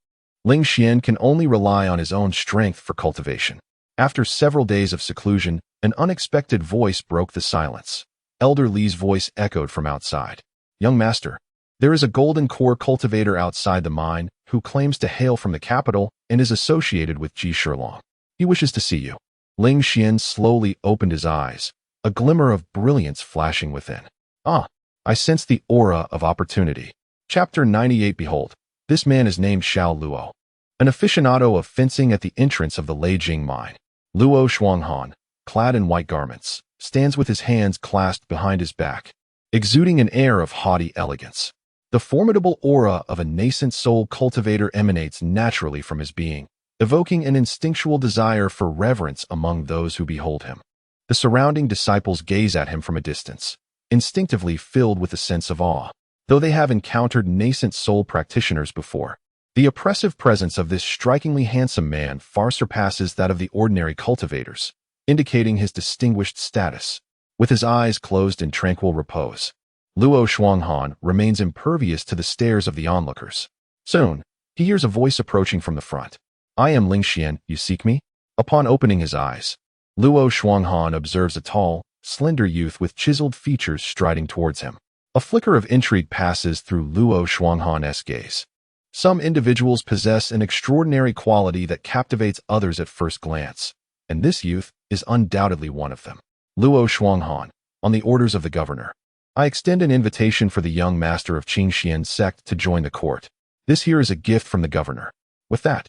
Ling Xian can only rely on his own strength for cultivation. After several days of seclusion, an unexpected voice broke the silence. Elder Li's voice echoed from outside. "Young master, there is a golden core cultivator outside the mine who claims to hail from the capital and is associated with Ji Shilong. He wishes to see you." Ling Xian slowly opened his eyes, a glimmer of brilliance flashing within. "Ah, I sense the aura of opportunity." Chapter 98. Behold, this man is named Xiao Luo, an aficionado of fencing at the entrance of the Leijing mine. Luo Shuanghan, clad in white garments, stands with his hands clasped behind his back, exuding an air of haughty elegance. The formidable aura of a nascent soul cultivator emanates naturally from his being, evoking an instinctual desire for reverence among those who behold him. The surrounding disciples gaze at him from a distance, instinctively filled with a sense of awe. Though they have encountered nascent soul practitioners before, the oppressive presence of this strikingly handsome man far surpasses that of the ordinary cultivators, indicating his distinguished status. With his eyes closed in tranquil repose, Luo Shuanghan remains impervious to the stares of the onlookers. Soon, he hears a voice approaching from the front. "I am Ling Xian, you seek me?" Upon opening his eyes, Luo Shuanghan observes a tall, slender youth with chiseled features striding towards him. A flicker of intrigue passes through Luo Shuanghan's gaze. Some individuals possess an extraordinary quality that captivates others at first glance, and this youth is undoubtedly one of them. Luo Shuanghan, on the orders of the governor, I extend an invitation for the young master of Qingxian sect to join the court. This here is a gift from the governor. With that,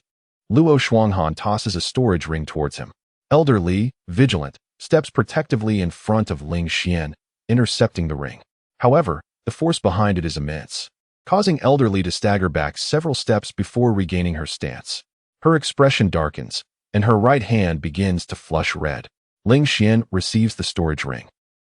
Luo Shuanghan tosses a storage ring towards him. Elder Li, vigilant, steps protectively in front of Ling Xian, intercepting the ring. However, the force behind it is immense, causing Elder Li to stagger back several steps before regaining her stance. Her expression darkens, and her right hand begins to flush red. Ling Xian receives the storage ring.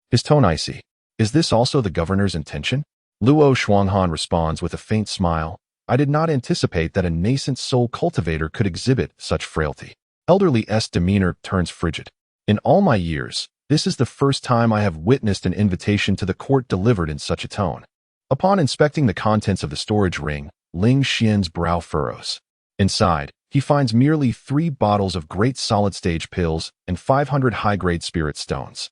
His tone icy. "Is this also the governor's intention?" Luo Shuanghan responds with a faint smile. "I did not anticipate that a nascent soul cultivator could exhibit such frailty." Elder Li's demeanor turns frigid. "In all my years, this is the first time I have witnessed an invitation to the court delivered in such a tone." Upon inspecting the contents of the storage ring, Ling Xian's brow furrows. Inside, he finds merely 3 bottles of great solid-stage pills and 500 high-grade spirit stones.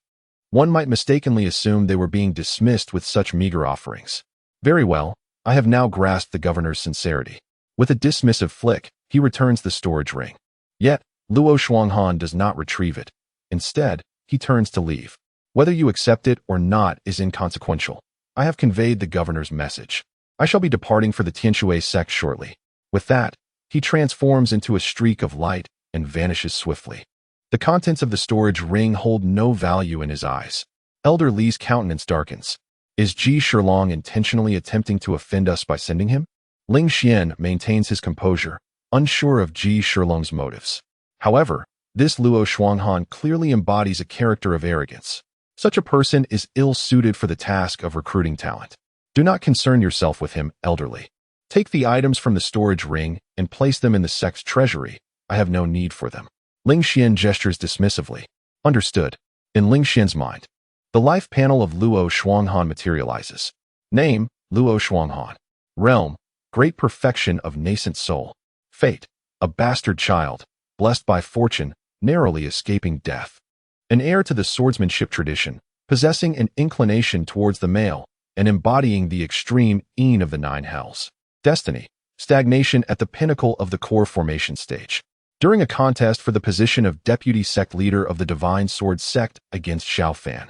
One might mistakenly assume they were being dismissed with such meager offerings. "Very well, I have now grasped the governor's sincerity." With a dismissive flick, he returns the storage ring. Yet, Luo Shuanghan does not retrieve it. Instead, he turns to leave. "Whether you accept it or not is inconsequential. I have conveyed the governor's message. I shall be departing for the Tianshui sect shortly." With that, he transforms into a streak of light and vanishes swiftly. The contents of the storage ring hold no value in his eyes. Elder Li's countenance darkens. Is Ji Shilong intentionally attempting to offend us by sending him? Ling Xian maintains his composure, unsure of Ji Shilong's motives. However, this Luo Shuanghan clearly embodies a character of arrogance. Such a person is ill-suited for the task of recruiting talent. Do not concern yourself with him, Elder Li. Take the items from the storage ring and place them in the sect's treasury. I have no need for them. Ling Xian gestures dismissively. Understood. In Ling Xian's mind, the life panel of Luo Shuanghan materializes. Name, Luo Shuanghan. Realm, great perfection of nascent soul. Fate, a bastard child, blessed by fortune, narrowly escaping death. An heir to the swordsmanship tradition, possessing an inclination towards the male, and embodying the extreme een of the 9 hells. Destiny, stagnation at the pinnacle of the core formation stage. During a contest for the position of deputy sect leader of the Divine Sword sect against Xiao Fan,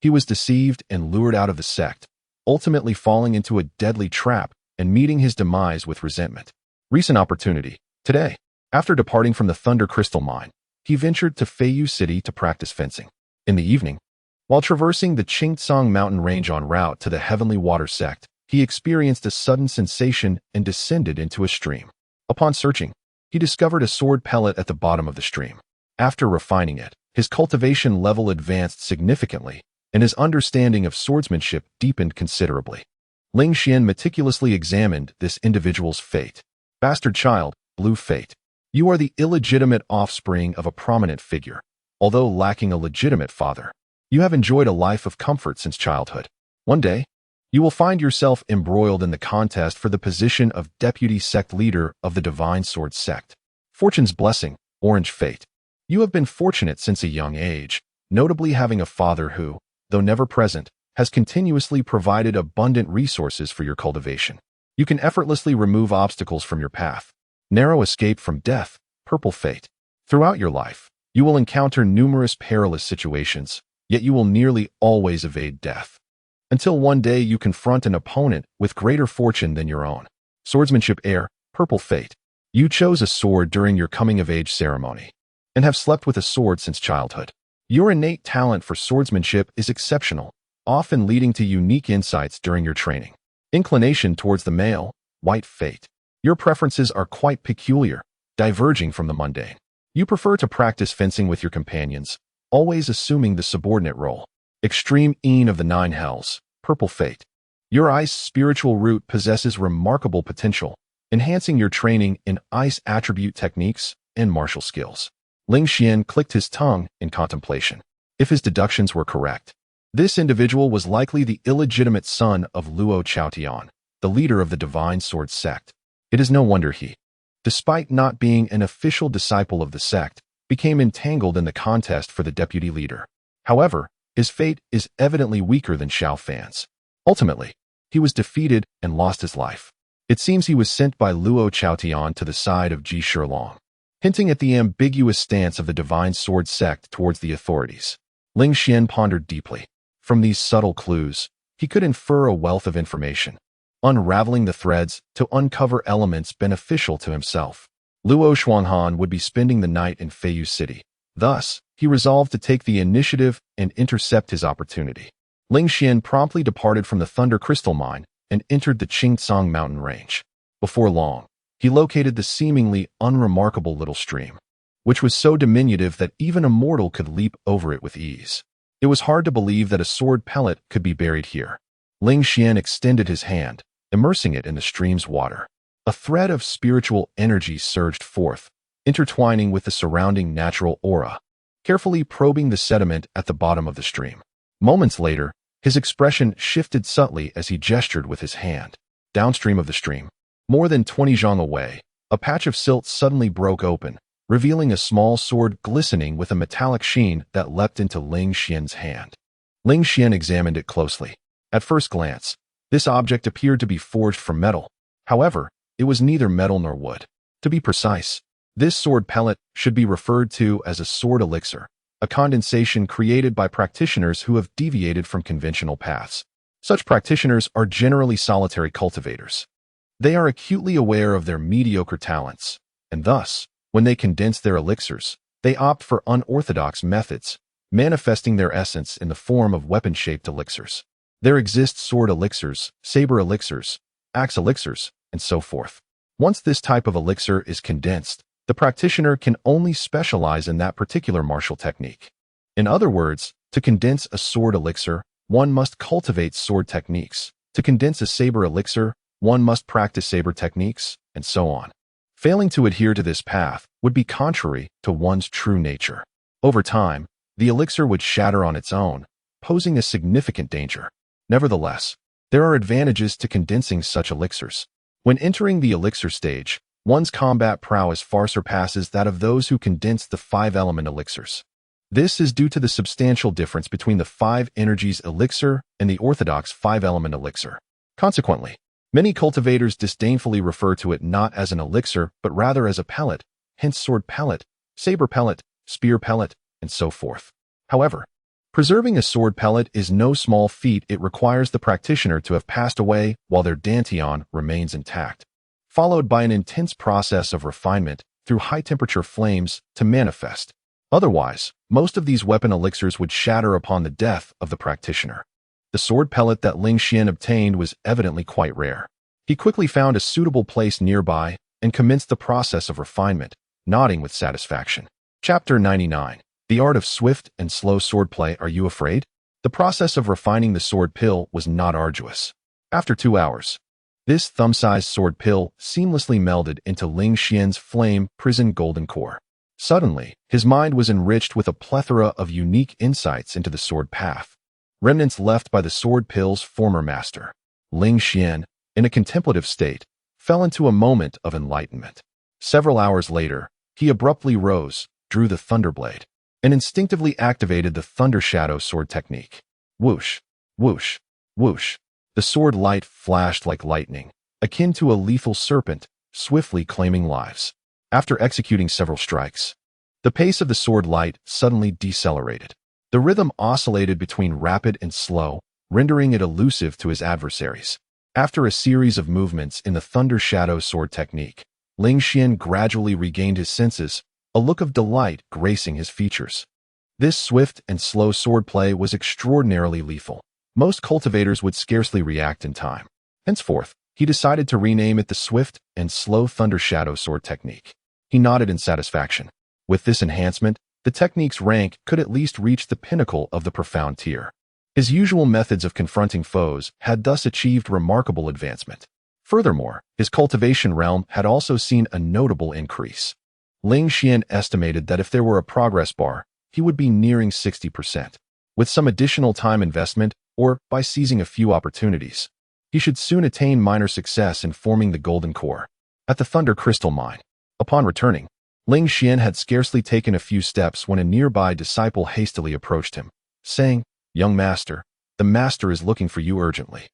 he was deceived and lured out of the sect, ultimately falling into a deadly trap and meeting his demise with resentment. Recent opportunity. Today, after departing from the Thunder Crystal Mine, he ventured to Feiyu City to practice fencing. In the evening, while traversing the Qingtsang mountain range en route to the Heavenly Water sect, he experienced a sudden sensation and descended into a stream. Upon searching, he discovered a sword pellet at the bottom of the stream. After refining it, his cultivation level advanced significantly, and his understanding of swordsmanship deepened considerably. Ling Xian meticulously examined this individual's fate. Bastard child, blue fate. You are the illegitimate offspring of a prominent figure. although lacking a legitimate father. You have enjoyed a life of comfort since childhood. One day, you will find yourself embroiled in the contest for the position of deputy sect leader of the Divine Sword sect. Fortune's blessing, orange fate. You have been fortunate since a young age, notably having a father who, though never present, has continuously provided abundant resources for your cultivation. You can effortlessly remove obstacles from your path. Narrow escape from death, purple fate. Throughout your life, you will encounter numerous perilous situations, yet you will nearly always evade death. Until one day you confront an opponent with greater fortune than your own. Swordsmanship heir, purple fate. You chose a sword during your coming-of-age ceremony, and have slept with a sword since childhood. Your innate talent for swordsmanship is exceptional, often leading to unique insights during your training. Inclination towards the male, white fate. Your preferences are quite peculiar, diverging from the mundane. You prefer to practice fencing with your companions, always assuming the subordinate role. Extreme een of the nine hells, purple fate. Your ice spiritual root possesses remarkable potential, enhancing your training in ice attribute techniques and martial skills. Ling Xian clicked his tongue in contemplation. If his deductions were correct, this individual was likely the illegitimate son of Luo Chaotian, the leader of the Divine Sword sect. It is no wonder he, despite not being an official disciple of the sect, became entangled in the contest for the deputy leader. However, his fate is evidently weaker than Xiao Fan's. Ultimately, he was defeated and lost his life. It seems he was sent by Luo Chaotian to the side of Ji Shilong, hinting at the ambiguous stance of the Divine Sword sect towards the authorities. Ling Xian pondered deeply. From these subtle clues, he could infer a wealth of information, unraveling the threads to uncover elements beneficial to himself. Luo Shuanghan would be spending the night in Feiyu City. Thus, he resolved to take the initiative and intercept his opportunity. Ling Xian promptly departed from the Thunder Crystal Mine and entered the Qingtsang mountain range. Before long, he located the seemingly unremarkable little stream, which was so diminutive that even a mortal could leap over it with ease. It was hard to believe that a sword pellet could be buried here. Ling Xian extended his hand, immersing it in the stream's water. A thread of spiritual energy surged forth, intertwining with the surrounding natural aura, carefully probing the sediment at the bottom of the stream. Moments later, his expression shifted subtly as he gestured with his hand. Downstream of the stream, more than 20 zhang away, a patch of silt suddenly broke open, revealing a small sword glistening with a metallic sheen that leapt into Ling Xian's hand. Ling Xian examined it closely. At first glance, this object appeared to be forged from metal. However, it was neither metal nor wood. To be precise, this sword pellet should be referred to as a sword elixir, a condensation created by practitioners who have deviated from conventional paths. Such practitioners are generally solitary cultivators. They are acutely aware of their mediocre talents, and thus, when they condense their elixirs, they opt for unorthodox methods, manifesting their essence in the form of weapon-shaped elixirs. There exist sword elixirs, saber elixirs, axe elixirs, and so forth. Once this type of elixir is condensed, the practitioner can only specialize in that particular martial technique. In other words, to condense a sword elixir, one must cultivate sword techniques. To condense a saber elixir, one must practice saber techniques, and so on. Failing to adhere to this path would be contrary to one's true nature. Over time, the elixir would shatter on its own, posing a significant danger. Nevertheless, there are advantages to condensing such elixirs. When entering the elixir stage, one's combat prowess far surpasses that of those who condense the 5-element elixirs. This is due to the substantial difference between the 5 energies elixir and the orthodox 5-element elixir. Consequently, many cultivators disdainfully refer to it not as an elixir but rather as a pellet, hence sword pellet, saber pellet, spear pellet, and so forth. However, preserving a sword pellet is no small feat. It requires the practitioner to have passed away while their dantian remains intact, followed by an intense process of refinement through high-temperature flames to manifest. Otherwise, most of these weapon elixirs would shatter upon the death of the practitioner. The sword pellet that Ling Xian obtained was evidently quite rare. He quickly found a suitable place nearby and commenced the process of refinement, nodding with satisfaction. Chapter 99. The Art of Swift and Slow Swordplay. Are you afraid? The process of refining the sword pill was not arduous. After 2 hours, this thumb-sized sword pill seamlessly melded into Ling Xian's flame prison golden core. Suddenly, his mind was enriched with a plethora of unique insights into the sword path. Remnants left by the sword pill's former master. Ling Xian, in a contemplative state, fell into a moment of enlightenment. Several hours later, he abruptly rose, drew the Thunderblade, and instinctively activated the Thunder Shadow sword technique. Whoosh, whoosh, whoosh. The sword light flashed like lightning, akin to a lethal serpent, swiftly claiming lives. After executing several strikes, the pace of the sword light suddenly decelerated. The rhythm oscillated between rapid and slow, rendering it elusive to his adversaries. After a series of movements in the Thunder Shadow sword technique, Ling Xian gradually regained his senses, a look of delight gracing his features. This swift and slow swordplay was extraordinarily lethal. Most cultivators would scarcely react in time. Henceforth, he decided to rename it the Swift and Slow Thunder Shadow sword technique. He nodded in satisfaction. With this enhancement, the technique's rank could at least reach the pinnacle of the profound tier. His usual methods of confronting foes had thus achieved remarkable advancement. Furthermore, his cultivation realm had also seen a notable increase. Ling Xian estimated that if there were a progress bar, he would be nearing 60%. With some additional time investment, or by seizing a few opportunities, he should soon attain minor success in forming the golden core at the Thunder Crystal Mine. Upon returning, Ling Xian had scarcely taken a few steps when a nearby disciple hastily approached him, saying, "Young master, the master is looking for you urgently."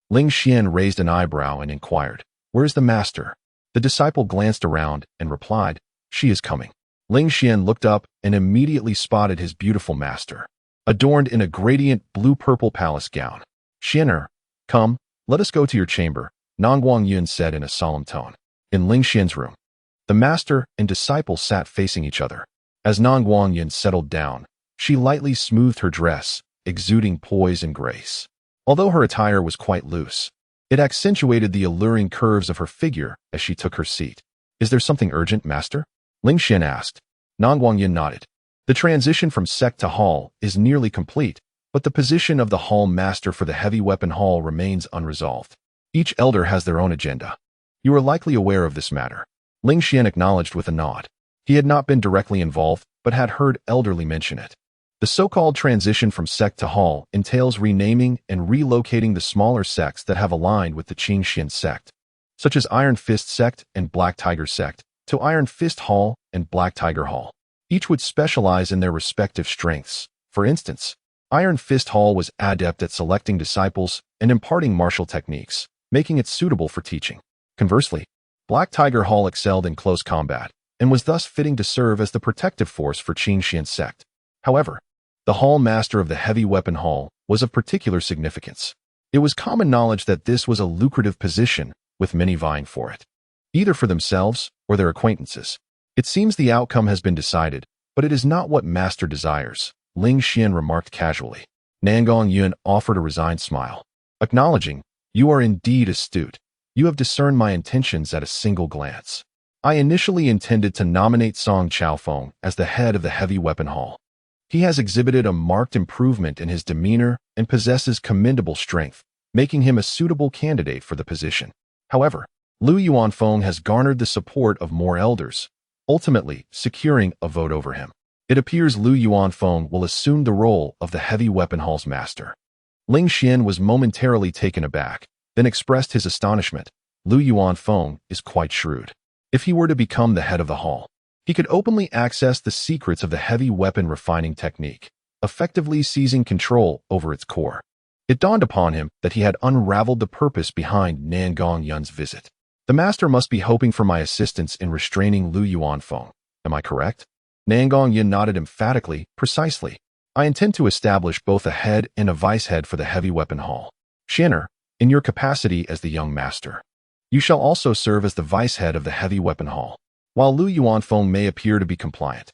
Ling Xian raised an eyebrow and inquired, "Where is the master?" The disciple glanced around and replied, "She is coming." Ling Xian looked up and immediately spotted his beautiful master, adorned in a gradient blue-purple palace gown. "Xianer, come, let us go to your chamber," Nangguang Yun said in a solemn tone. In Ling Xian's room, the master and disciple sat facing each other. As Nangguang Yun settled down, she lightly smoothed her dress, exuding poise and grace. Although her attire was quite loose, it accentuated the alluring curves of her figure as she took her seat. "Is there something urgent, master?" Ling Xian asked. Nangguang Yun nodded. The transition from sect to hall is nearly complete, but the position of the hall master for the heavy weapon hall remains unresolved. Each elder has their own agenda. You are likely aware of this matter. Ling Xian acknowledged with a nod. He had not been directly involved, but had heard elderly mention it. The so-called transition from sect to hall entails renaming and relocating the smaller sects that have aligned with the Qingxian sect, such as Iron Fist sect and Black Tiger sect, to Iron Fist Hall and Black Tiger Hall. Each would specialize in their respective strengths. For instance, Iron Fist Hall was adept at selecting disciples and imparting martial techniques, making it suitable for teaching. Conversely, Black Tiger Hall excelled in close combat and was thus fitting to serve as the protective force for Qingxian sect. However, the hall master of the heavy weapon hall was of particular significance. It was common knowledge that this was a lucrative position, with many vying for it, either for themselves or their acquaintances. "It seems the outcome has been decided, but it is not what master desires," Ling Xian remarked casually. Nangguang Yun offered a resigned smile, acknowledging, "You are indeed astute. You have discerned my intentions at a single glance. I initially intended to nominate Song Chaofeng as the head of the heavy weapon hall. He has exhibited a marked improvement in his demeanor and possesses commendable strength, making him a suitable candidate for the position. However, Lu Yuanfeng has garnered the support of more elders, ultimately securing a vote over him. It appears Lu Yuanfeng will assume the role of the heavy weapon hall's master." Ling Xian was momentarily taken aback, then expressed his astonishment. Lu Yuanfeng is quite shrewd. If he were to become the head of the hall, he could openly access the secrets of the heavy weapon refining technique, effectively seizing control over its core. It dawned upon him that he had unraveled the purpose behind Nangguang Yun's visit. "The master must be hoping for my assistance in restraining Lu Yuanfeng. Am I correct?" Nangguang Yun nodded emphatically. "Precisely. I intend to establish both a head and a vice head for the heavy weapon hall. Xianer, in your capacity as the young master, you shall also serve as the vice head of the heavy weapon hall. While Lu Yuanfeng may appear to be compliant,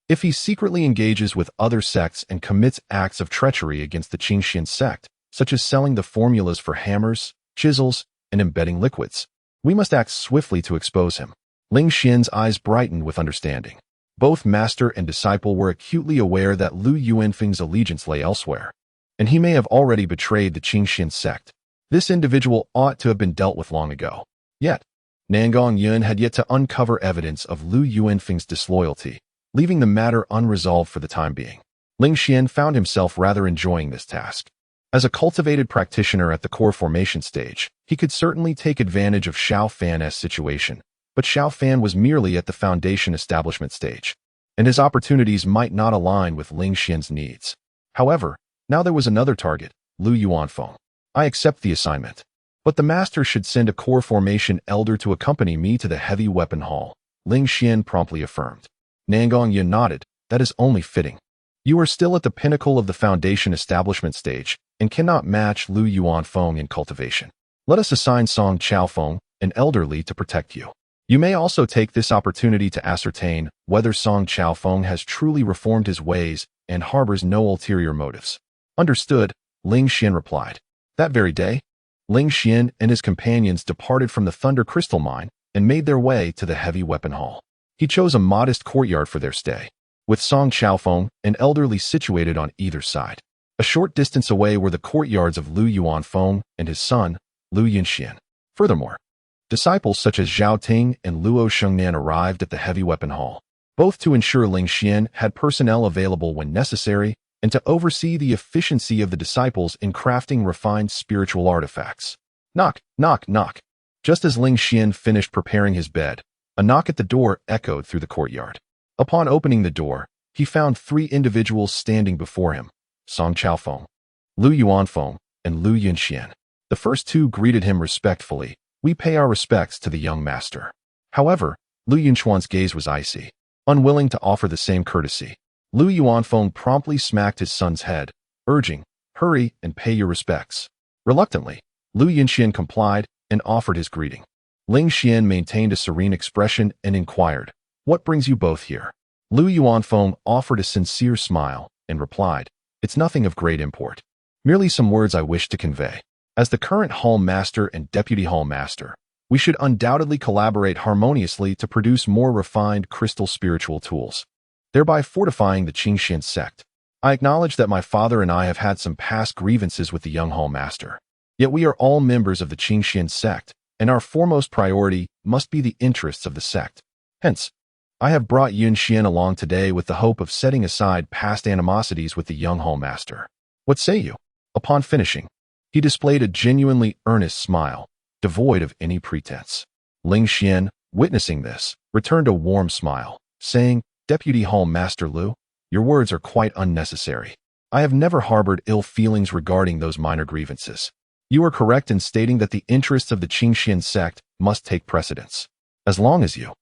if he secretly engages with other sects and commits acts of treachery against the Qingxian sect, such as selling the formulas for hammers, chisels, and embedding liquids, we must act swiftly to expose him." Ling Xian's eyes brightened with understanding. Both master and disciple were acutely aware that Lu Yuanfeng's allegiance lay elsewhere, and he may have already betrayed the Qingxian sect. This individual ought to have been dealt with long ago. Yet, Nangguang Yun had yet to uncover evidence of Lu Yuanfeng's disloyalty, leaving the matter unresolved for the time being. Ling Xian found himself rather enjoying this task. As a cultivated practitioner at the core formation stage, he could certainly take advantage of Xiao Fan's situation, but Xiao Fan was merely at the foundation establishment stage, and his opportunities might not align with Ling Xian's needs. However, now there was another target, Lu Yuanfeng. I accept the assignment, but the master should send a core formation elder to accompany me to the heavy weapon hall, Ling Xian promptly affirmed. Nangong Yin nodded, that is only fitting. You are still at the pinnacle of the foundation establishment stage and cannot match Lu Yuanfeng in cultivation. Let us assign Song Chaofeng, an elderly, to protect you. You may also take this opportunity to ascertain whether Song Chaofeng has truly reformed his ways and harbors no ulterior motives. Understood, Ling Xian replied. That very day, Ling Xian and his companions departed from the Thunder Crystal Mine and made their way to the heavy weapon hall. He chose a modest courtyard for their stay, with Song Chaofeng, an elderly, situated on either side. A short distance away were the courtyards of Lu Yuanfeng and his son, Lu Yunxian. Furthermore, disciples such as Zhao Ting and Luo Shengnan arrived at the heavy weapon hall, both to ensure Ling Xian had personnel available when necessary and to oversee the efficiency of the disciples in crafting refined spiritual artifacts. Knock, knock, knock. Just as Ling Xian finished preparing his bed, a knock at the door echoed through the courtyard. Upon opening the door, he found 3 individuals standing before him, Song Chaofeng, Lu Yuanfeng, and Lu Yunxian. The first 2 greeted him respectfully. We pay our respects to the young master. However, Lu Yunxian's gaze was icy, unwilling to offer the same courtesy. Lu Yuanfeng promptly smacked his son's head, urging, hurry and pay your respects. Reluctantly, Lu Yunxian complied and offered his greeting. Ling Xian maintained a serene expression and inquired, what brings you both here? Lu Yuanfeng offered a sincere smile and replied, it's nothing of great import. Merely some words I wish to convey. As the current hall master and deputy hall master, we should undoubtedly collaborate harmoniously to produce more refined crystal spiritual tools, thereby fortifying the Qingxian sect. I acknowledge that my father and I have had some past grievances with the young hall master. Yet we are all members of the Qingxian sect, and our foremost priority must be the interests of the sect. Hence, I have brought Yun Xian along today with the hope of setting aside past animosities with the young hall master. What say you? Upon finishing, he displayed a genuinely earnest smile, devoid of any pretense. Ling Xian, witnessing this, returned a warm smile, saying, Deputy Hall Master Lu, your words are quite unnecessary. I have never harbored ill feelings regarding those minor grievances. You are correct in stating that the interests of the Qingxian sect must take precedence. As long as you,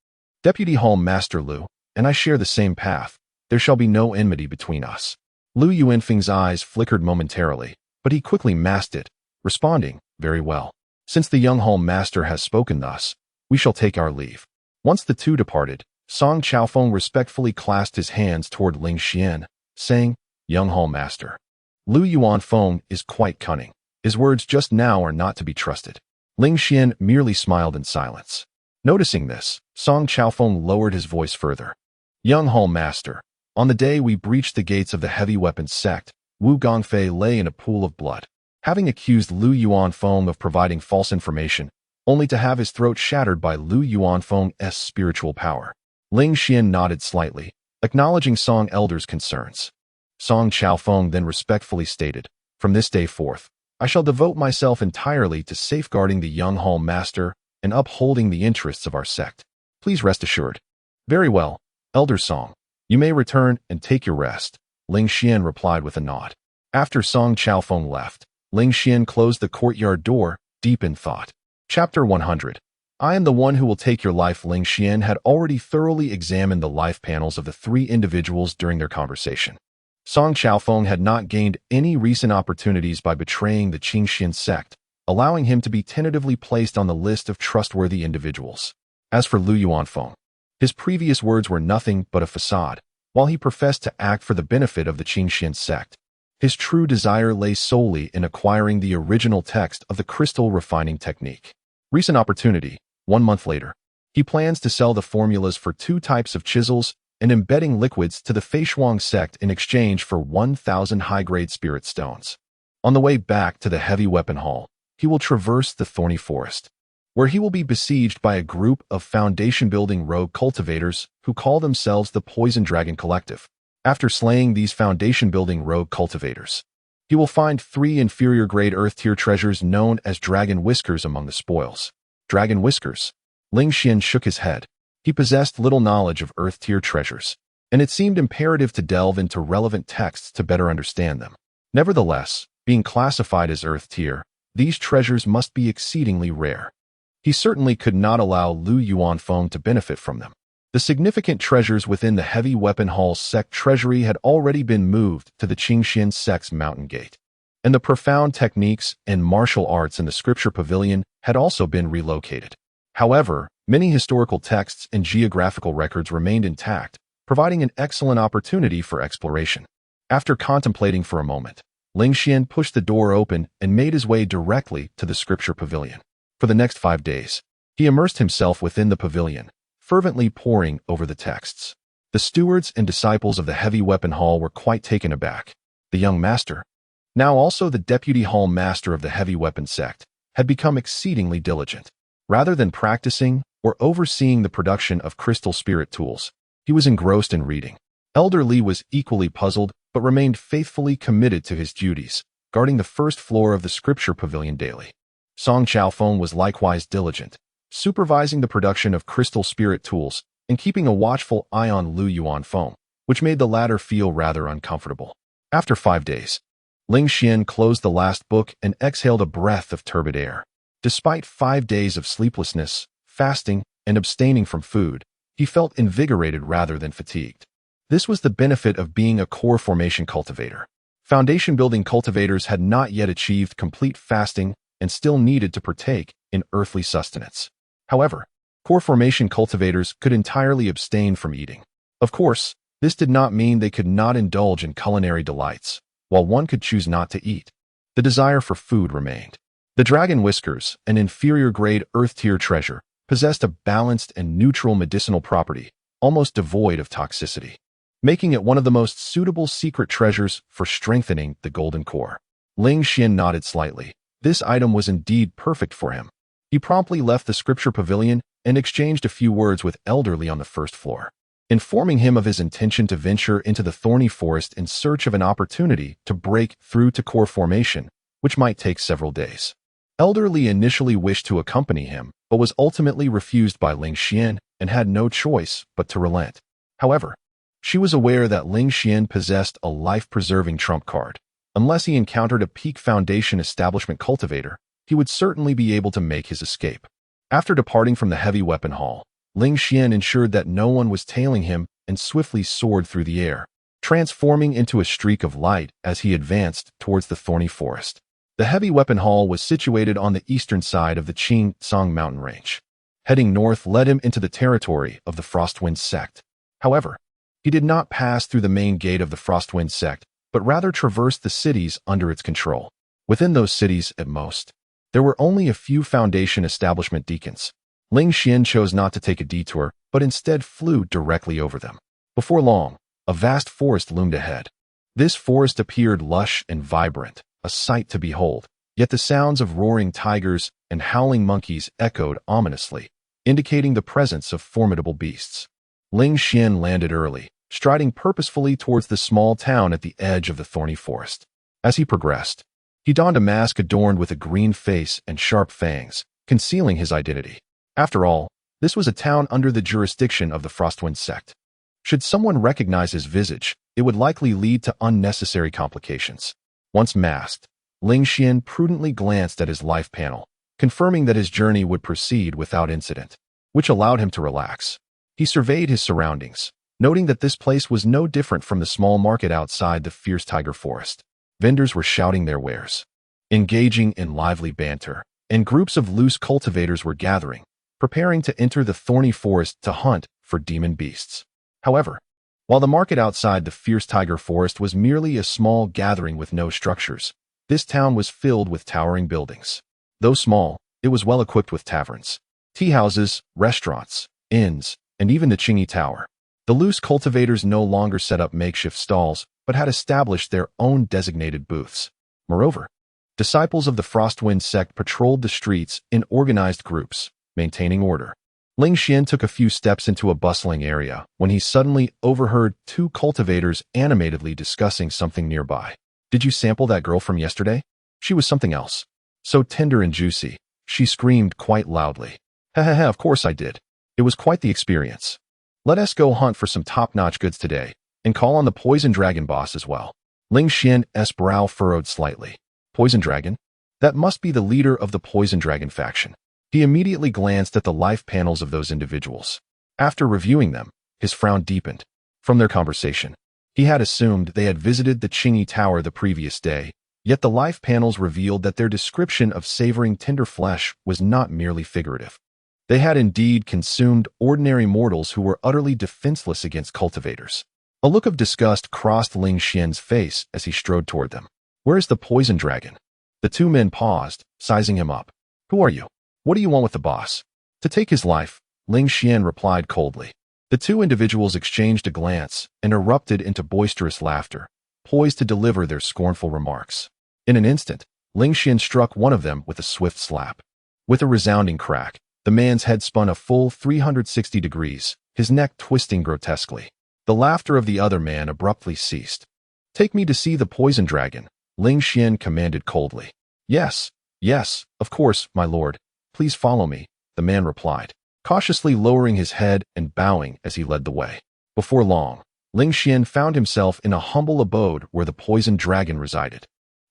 Deputy Hall Master Lu, and I share the same path, there shall be no enmity between us. Lu Yuanfeng's eyes flickered momentarily, but he quickly masked it, responding, very well. Since the young hall master has spoken thus, we shall take our leave. Once the 2 departed, Song Chaofeng respectfully clasped his hands toward Ling Xian, saying, Young hall master, Lu Yuanfeng is quite cunning. His words just now are not to be trusted. Ling Xian merely smiled in silence. Noticing this, Song Chaofeng lowered his voice further. Young hall master, on the day we breached the gates of the heavy weapons sect, Wu Gongfei lay in a pool of blood, having accused Lu Yuanfeng of providing false information, only to have his throat shattered by Lu Yuanfeng's spiritual power. Ling Xian nodded slightly, acknowledging Song Elder's concerns. Song Chaofeng then respectfully stated, from this day forth, I shall devote myself entirely to safeguarding the young hall master and upholding the interests of our sect. Please rest assured. Very well, Elder Song. You may return and take your rest, Ling Xian replied with a nod. After Song Chaofeng left, Ling Xian closed the courtyard door, deep in thought. Chapter 100. I am the one who will take your life. Ling Xian had already thoroughly examined the life panels of the 3 individuals during their conversation. Song Chaofeng had not gained any recent opportunities by betraying the Qingxian sect, allowing him to be tentatively placed on the list of trustworthy individuals. As for Lu Yuanfeng, his previous words were nothing but a facade, while he professed to act for the benefit of the Qingxian sect. His true desire lay solely in acquiring the original text of the crystal refining technique. Recent opportunity, 1 month later. He plans to sell the formulas for 2 types of chisels and embedding liquids to the Feishuang sect in exchange for 1,000 high-grade spirit stones. On the way back to the heavy weapon hall, he will traverse the thorny forest. where he will be besieged by a group of foundation-building rogue cultivators who call themselves the Poison Dragon Collective. After slaying these foundation-building rogue cultivators, he will find 3 inferior-grade Earth-tier treasures known as Dragon Whiskers among the spoils. Dragon Whiskers? Ling Xian shook his head. He possessed little knowledge of Earth-tier treasures, and it seemed imperative to delve into relevant texts to better understand them. Nevertheless, being classified as Earth-tier, these treasures must be exceedingly rare. He certainly could not allow Lu Yuanfeng to benefit from them. The significant treasures within the Heavy Weapon Hall sect treasury had already been moved to the Qingxian sect's mountain gate, and the profound techniques and martial arts in the scripture pavilion had also been relocated. However, many historical texts and geographical records remained intact, providing an excellent opportunity for exploration. After contemplating for a moment, Ling Xian pushed the door open and made his way directly to the scripture pavilion. For the next 5 days, he immersed himself within the pavilion, fervently poring over the texts. The stewards and disciples of the Heavy Weapon Hall were quite taken aback. The young master, now also the deputy hall master of the Heavy Weapon sect, had become exceedingly diligent. Rather than practicing or overseeing the production of crystal spirit tools, he was engrossed in reading. Elder Li was equally puzzled but remained faithfully committed to his duties, guarding the first floor of the scripture pavilion daily. Song Chaofeng was likewise diligent, supervising the production of crystal spirit tools and keeping a watchful eye on Lu Yuanfeng, which made the latter feel rather uncomfortable. After 5 days, Ling Xian closed the last book and exhaled a breath of turbid air. Despite 5 days of sleeplessness, fasting, and abstaining from food, he felt invigorated rather than fatigued. This was the benefit of being a core formation cultivator. Foundation-building cultivators had not yet achieved complete fasting and still needed to partake in earthly sustenance. However, core formation cultivators could entirely abstain from eating. Of course, this did not mean they could not indulge in culinary delights, while one could choose not to eat. The desire for food remained. The Dragon Whiskers, an inferior-grade Earth-tier treasure, possessed a balanced and neutral medicinal property, almost devoid of toxicity, making it one of the most suitable secret treasures for strengthening the golden core. Ling Xian nodded slightly. This item was indeed perfect for him. He promptly left the scripture pavilion and exchanged a few words with Elder Li on the first floor, informing him of his intention to venture into the thorny forest in search of an opportunity to break through to core formation, which might take several days. Elder Li initially wished to accompany him, but was ultimately refused by Ling Xian and had no choice but to relent. However, she was aware that Ling Xian possessed a life-preserving trump card. Unless he encountered a peak foundation establishment cultivator, he would certainly be able to make his escape. After departing from the Heavy Weapon Hall, Ling Xian ensured that no one was tailing him and swiftly soared through the air, transforming into a streak of light as he advanced towards the thorny forest. The Heavy Weapon Hall was situated on the eastern side of the Qing-Tsang mountain range. Heading north led him into the territory of the Frostwind sect. However, he did not pass through the main gate of the Frostwind sect, but rather traversed the cities under its control. Within those cities, at most, there were only a few foundation establishment deacons. Ling Xian chose not to take a detour, but instead flew directly over them. Before long, a vast forest loomed ahead. This forest appeared lush and vibrant, a sight to behold, yet the sounds of roaring tigers and howling monkeys echoed ominously, indicating the presence of formidable beasts. Ling Xian landed early, striding purposefully towards the small town at the edge of the thorny forest. As he progressed, he donned a mask adorned with a green face and sharp fangs, concealing his identity. After all, this was a town under the jurisdiction of the Frostwind sect. Should someone recognize his visage, it would likely lead to unnecessary complications. Once masked, Ling Xian prudently glanced at his life panel, confirming that his journey would proceed without incident, which allowed him to relax. He surveyed his surroundings, noting that this place was no different from the small market outside the fierce tiger forest. Vendors were shouting their wares, engaging in lively banter, and groups of loose cultivators were gathering, preparing to enter the thorny forest to hunt for demon beasts. However, while the market outside the fierce tiger forest was merely a small gathering with no structures, this town was filled with towering buildings. Though small, it was well equipped with taverns, tea houses, restaurants, inns, and even the Qingyi Tower. The loose cultivators no longer set up makeshift stalls, but had established their own designated booths. Moreover, Disciples of the Frostwind sect patrolled the streets in organized groups, maintaining order. Ling Xian took a few steps into a bustling area when he suddenly overheard two cultivators animatedly discussing something nearby. "Did you sample that girl from yesterday? She was something else. So tender and juicy," she screamed quite loudly. "Ha ha ha, of course I did. It was quite the experience. Let us go hunt for some top-notch goods today, and call on the Poison Dragon boss as well." Ling Xian's brow furrowed slightly. Poison Dragon? That must be the leader of the Poison Dragon faction. He immediately glanced at the life panels of those individuals. After reviewing them, his frown deepened. From their conversation, he had assumed they had visited the Qingyi Tower the previous day, yet the life panels revealed that their description of savoring tender flesh was not merely figurative. They had indeed consumed ordinary mortals who were utterly defenseless against cultivators. A look of disgust crossed Ling Xian's face as he strode toward them. "Where is the Poison Dragon?" The two men paused, sizing him up. "Who are you? What do you want with the boss?" "To take his life," Ling Xian replied coldly. The two individuals exchanged a glance and erupted into boisterous laughter, poised to deliver their scornful remarks. In an instant, Ling Xian struck one of them with a swift slap. With a resounding crack, the man's head spun a full 360 degrees, his neck twisting grotesquely. The laughter of the other man abruptly ceased. "Take me to see the Poison Dragon," Ling Xian commanded coldly. Yes, of course, my lord. Please follow me," the man replied, cautiously lowering his head and bowing as he led the way. Before long, Ling Xian found himself in a humble abode where the Poison Dragon resided.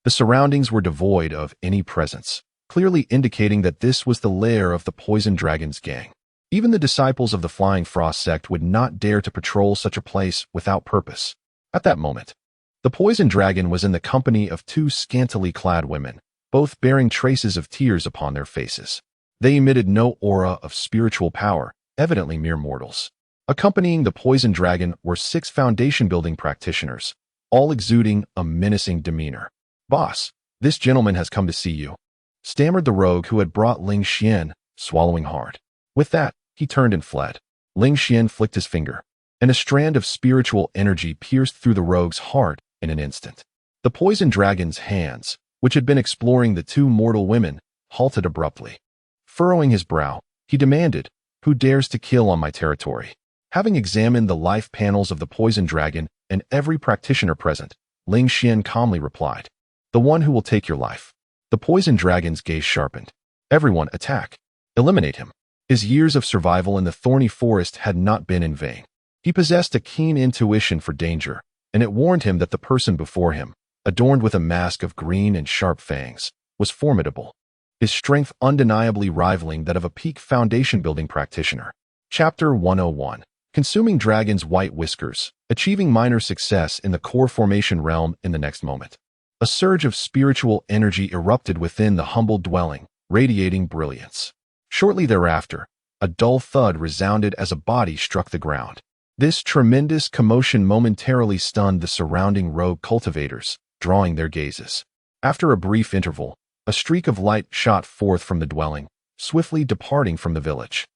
The surroundings were devoid of any presence, clearly indicating that this was the lair of the Poison Dragon's gang. Even the disciples of the Flying Frost sect would not dare to patrol such a place without purpose. At that moment, the Poison Dragon was in the company of two scantily clad women, both bearing traces of tears upon their faces. They emitted no aura of spiritual power, evidently mere mortals. Accompanying the Poison Dragon were 6 foundation-building practitioners, all exuding a menacing demeanor. "Boss, this gentleman has come to see you," stammered the rogue who had brought Ling Xian, swallowing hard. With that, he turned and fled. Ling Xian flicked his finger, and a strand of spiritual energy pierced through the rogue's heart in an instant. The Poison Dragon's hands, which had been exploring the 2 mortal women, halted abruptly. Furrowing his brow, he demanded, "Who dares to kill on my territory?" Having examined the life panels of the Poison Dragon and every practitioner present, Ling Xian calmly replied, "The one who will take your life." The Poison Dragon's gaze sharpened. "Everyone attack. Eliminate him." His years of survival in the thorny forest had not been in vain. He possessed a keen intuition for danger, and it warned him that the person before him, adorned with a mask of green and sharp fangs, was formidable, his strength undeniably rivaling that of a peak foundation-building practitioner. Chapter 101. Consuming Dragon's White Whiskers, achieving minor success in the core formation realm in the next moment. A surge of spiritual energy erupted within the humble dwelling, radiating brilliance. Shortly thereafter, a dull thud resounded as a body struck the ground. This tremendous commotion momentarily stunned the surrounding rogue cultivators, drawing their gazes. After a brief interval, a streak of light shot forth from the dwelling, swiftly departing from the village.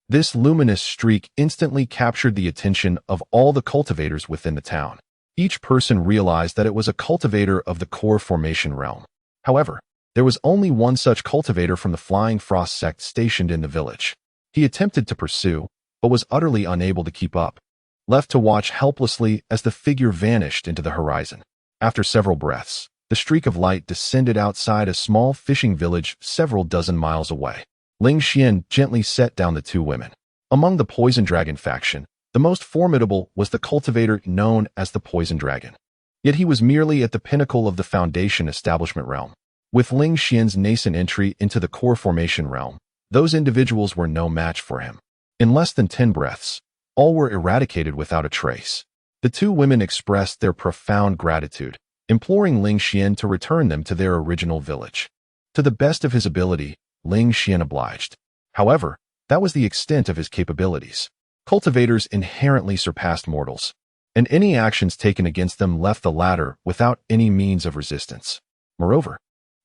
This luminous streak instantly captured the attention of all the cultivators within the town. Each person realized that it was a cultivator of the core formation realm. However, there was only one such cultivator from the Flying Frost sect stationed in the village. He attempted to pursue, but was utterly unable to keep up, left to watch helplessly as the figure vanished into the horizon. After several breaths, the streak of light descended outside a small fishing village several dozen miles away. Ling Xian gently set down the 2 women. Among the Poison Dragon faction, the most formidable was the cultivator known as the Poison Dragon. Yet he was merely at the pinnacle of the foundation establishment realm. With Ling Xian's nascent entry into the core formation realm, those individuals were no match for him. In less than 10 breaths, all were eradicated without a trace. The 2 women expressed their profound gratitude, imploring Ling Xian to return them to their original village. To the best of his ability, Ling Xian obliged. However, that was the extent of his capabilities. Cultivators inherently surpassed mortals, and any actions taken against them left the latter without any means of resistance. Moreover,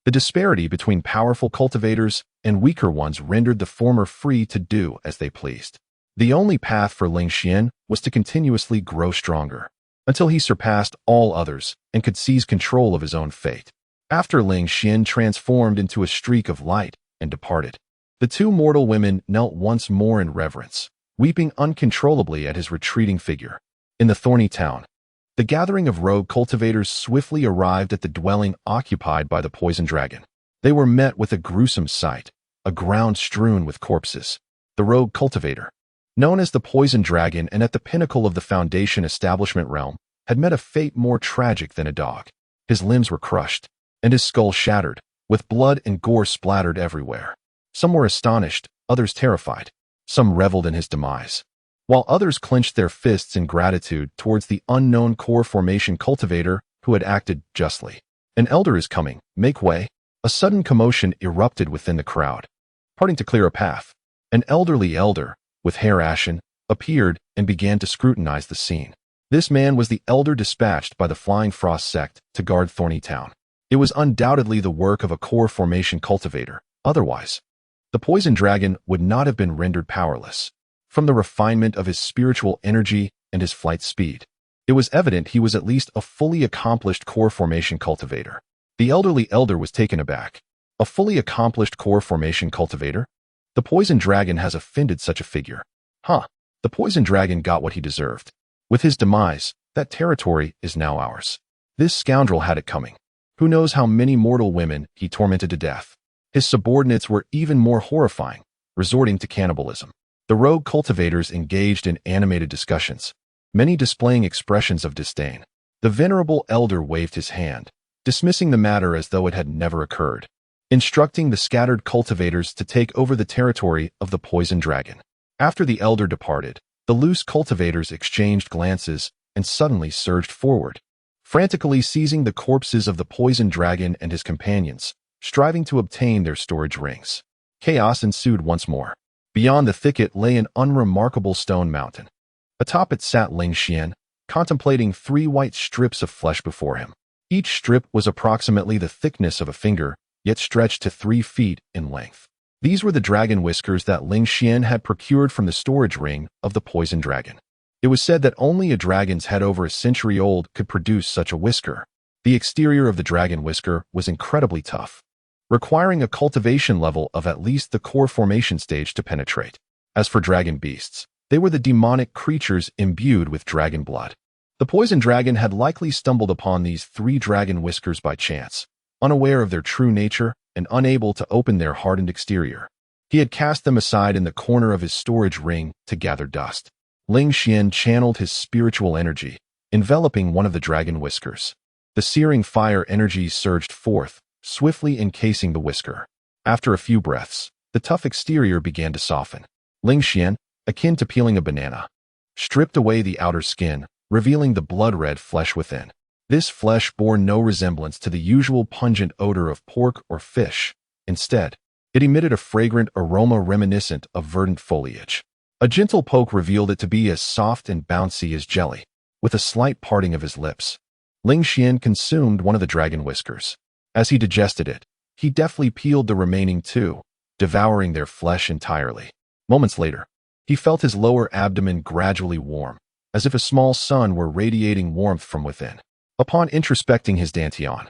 the disparity between powerful cultivators and weaker ones rendered the former free to do as they pleased. The only path for Ling Xian was to continuously grow stronger, until he surpassed all others and could seize control of his own fate. After Ling Xian transformed into a streak of light and departed, the two mortal women knelt once more in reverence, weeping uncontrollably at his retreating figure. In the thorny town, the gathering of rogue cultivators swiftly arrived at the dwelling occupied by the poison dragon. They were met with a gruesome sight, a ground strewn with corpses. The rogue cultivator, known as the poison dragon and at the pinnacle of the Foundation establishment realm, had met a fate more tragic than a dog. His limbs were crushed, and his skull shattered, with blood and gore splattered everywhere. Some were astonished, others terrified. Some reveled in his demise, while others clenched their fists in gratitude towards the unknown core formation cultivator who had acted justly. An elder is coming, make way. A sudden commotion erupted within the crowd. Parting to clear a path, an elderly elder, with hair ashen, appeared and began to scrutinize the scene. This man was the elder dispatched by the Flying Frost sect to guard Thorny Town. It was undoubtedly the work of a core formation cultivator. Otherwise, the poison dragon would not have been rendered powerless. From the refinement of his spiritual energy and his flight speed, it was evident he was at least a fully accomplished core formation cultivator. The elderly elder was taken aback. A fully accomplished core formation cultivator? The poison dragon has offended such a figure. The poison dragon got what he deserved. With his demise, that territory is now ours. This scoundrel had it coming. Who knows how many mortal women he tormented to death. His subordinates were even more horrifying, resorting to cannibalism. The rogue cultivators engaged in animated discussions, many displaying expressions of disdain. The venerable elder waved his hand, dismissing the matter as though it had never occurred, instructing the scattered cultivators to take over the territory of the poison dragon. After the elder departed, the loose cultivators exchanged glances and suddenly surged forward, frantically seizing the corpses of the poison dragon and his companions, striving to obtain their storage rings. Chaos ensued once more. Beyond the thicket lay an unremarkable stone mountain. Atop it sat Ling Xian, contemplating 3 white strips of flesh before him. Each strip was approximately the thickness of a finger, yet stretched to 3 feet in length. These were the dragon whiskers that Ling Xian had procured from the storage ring of the poison dragon. It was said that only a dragon's head over a century old could produce such a whisker. The exterior of the dragon whisker was incredibly tough, requiring a cultivation level of at least the core formation stage to penetrate. As for dragon beasts, they were the demonic creatures imbued with dragon blood. The poison dragon had likely stumbled upon these 3 dragon whiskers by chance, unaware of their true nature and unable to open their hardened exterior. He had cast them aside in the corner of his storage ring to gather dust. Ling Xian channeled his spiritual energy, enveloping one of the dragon whiskers. The searing fire energy surged forth, swiftly encasing the whisker. After a few breaths, the tough exterior began to soften. Ling Xian, akin to peeling a banana, stripped away the outer skin, revealing the blood-red flesh within. This flesh bore no resemblance to the usual pungent odor of pork or fish. Instead, it emitted a fragrant aroma reminiscent of verdant foliage. A gentle poke revealed it to be as soft and bouncy as jelly. With a slight parting of his lips, Ling Xian consumed one of the dragon whiskers. As he digested it, he deftly peeled the remaining 2, devouring their flesh entirely. Moments later, he felt his lower abdomen gradually warm, as if a small sun were radiating warmth from within. Upon introspecting his dantian,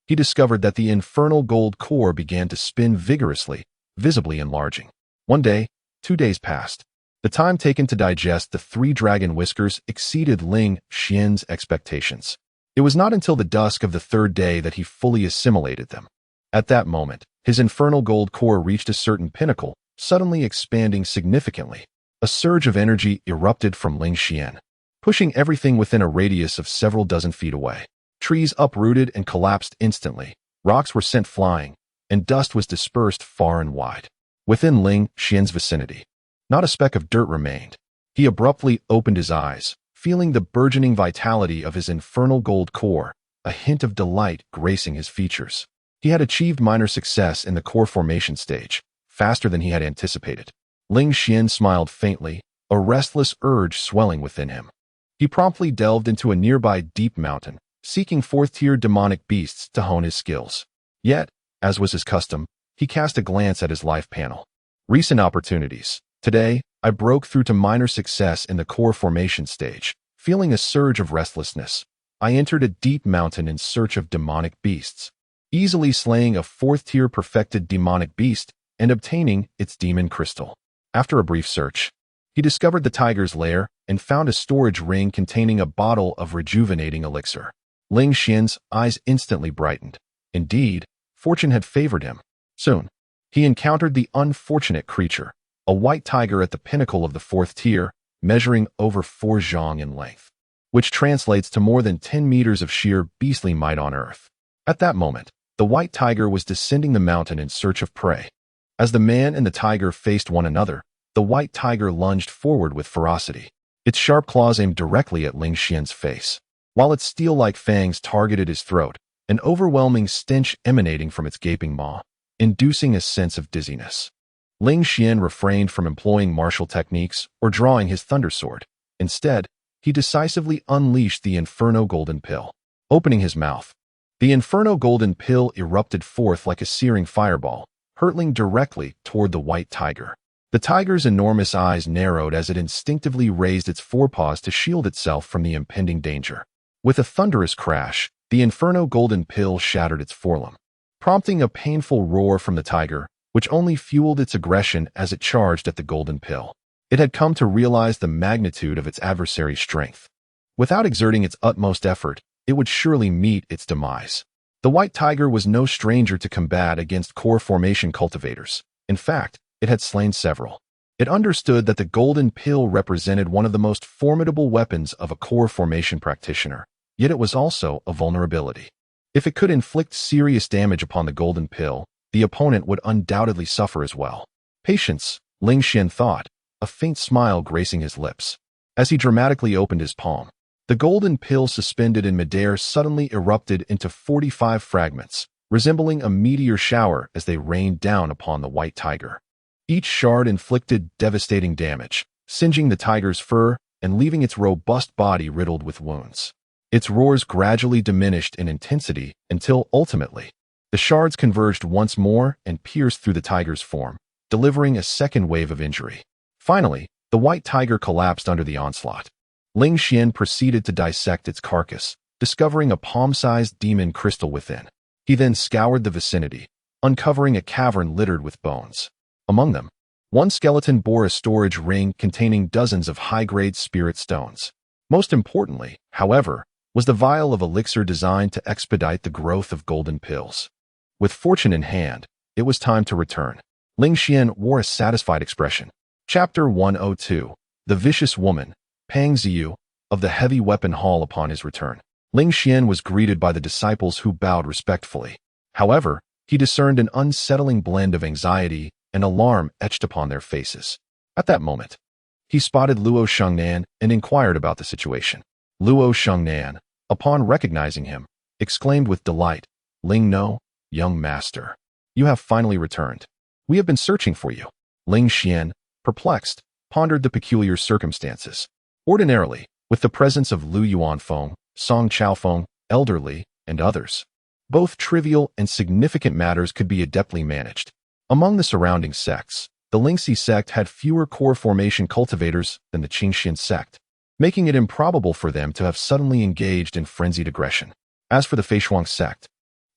he discovered that the infernal gold core began to spin vigorously, visibly enlarging. 1 day, 2 days passed. The time taken to digest the 3 dragon whiskers exceeded Ling Xian's expectations. It was not until the dusk of the 3rd day that he fully assimilated them. At that moment, his infernal gold core reached a certain pinnacle, suddenly expanding significantly. A surge of energy erupted from Ling Xian, pushing everything within a radius of several dozen feet away. Trees uprooted and collapsed instantly, rocks were sent flying, and dust was dispersed far and wide. Within Ling Xian's vicinity, not a speck of dirt remained. He abruptly opened his eyes, feeling the burgeoning vitality of his infernal gold core, a hint of delight gracing his features. He had achieved minor success in the core formation stage, faster than he had anticipated. Ling Xian smiled faintly, a restless urge swelling within him. He promptly delved into a nearby deep mountain, seeking 4th-tier demonic beasts to hone his skills. Yet, as was his custom, he cast a glance at his life panel. Recent opportunities. Today, I broke through to minor success in the core formation stage. Feeling a surge of restlessness, I entered a deep mountain in search of demonic beasts. easily slaying a fourth-tier perfected demonic beast and obtaining its demon crystal. After a brief search, he discovered the tiger's lair and found a storage ring containing a bottle of rejuvenating elixir. Ling Xian's eyes instantly brightened. Indeed, fortune had favored him. Soon, he encountered the unfortunate creature, a white tiger at the pinnacle of the fourth tier, measuring over 4 zhang in length, which translates to more than 10 meters of sheer beastly might on earth. At that moment, the white tiger was descending the mountain in search of prey. As the man and the tiger faced one another, the white tiger lunged forward with ferocity. Its sharp claws aimed directly at Ling Xian's face, while its steel-like fangs targeted his throat, an overwhelming stench emanating from its gaping maw, inducing a sense of dizziness. Ling Xian refrained from employing martial techniques or drawing his thunder sword. Instead, he decisively unleashed the Inferno Golden Pill. Opening his mouth, the Inferno Golden Pill erupted forth like a searing fireball, hurtling directly toward the white tiger. The tiger's enormous eyes narrowed as it instinctively raised its forepaws to shield itself from the impending danger. With a thunderous crash, the Inferno Golden Pill shattered its forelimb, prompting a painful roar from the tiger, which only fueled its aggression as it charged at the Golden Pill. It had come to realize the magnitude of its adversary's strength. Without exerting its utmost effort, it would surely meet its demise. The white tiger was no stranger to combat against core formation cultivators. In fact, it had slain several. It understood that the Golden Pill represented one of the most formidable weapons of a core formation practitioner, yet it was also a vulnerability. If it could inflict serious damage upon the Golden Pill, the opponent would undoubtedly suffer as well. Patience, Ling Xian thought, a faint smile gracing his lips. As he dramatically opened his palm, the Golden Pill suspended in midair suddenly erupted into 45 fragments, resembling a meteor shower as they rained down upon the white tiger. Each shard inflicted devastating damage, singeing the tiger's fur and leaving its robust body riddled with wounds. Its roars gradually diminished in intensity until, ultimately, the shards converged once more and pierced through the tiger's form, delivering a second wave of injury. Finally, the white tiger collapsed under the onslaught. Ling Xian proceeded to dissect its carcass, discovering a palm-sized demon crystal within. He then scoured the vicinity, uncovering a cavern littered with bones. Among them, one skeleton bore a storage ring containing dozens of high-grade spirit stones. Most importantly, however, was the vial of elixir designed to expedite the growth of golden pills. With fortune in hand, it was time to return. Ling Xian wore a satisfied expression. Chapter 102. The Vicious Woman, Pang Ziyu, of the Heavy Weapon Hall. Upon his return, Ling Xian was greeted by the disciples who bowed respectfully. However, he discerned an unsettling blend of anxiety and alarm etched upon their faces. At that moment, he spotted Luo Shengnan and inquired about the situation. Luo Shengnan, upon recognizing him, exclaimed with delight, "Ling No, young master, you have finally returned. We have been searching for you." Ling Xian, perplexed, pondered the peculiar circumstances. Ordinarily, with the presence of Lu Yuanfeng, Song Chaofeng, Elderly, and others, both trivial and significant matters could be adeptly managed. Among the surrounding sects, the Lingxi sect had fewer core formation cultivators than the Qingxian sect, making it improbable for them to have suddenly engaged in frenzied aggression. As for the Feishuang sect,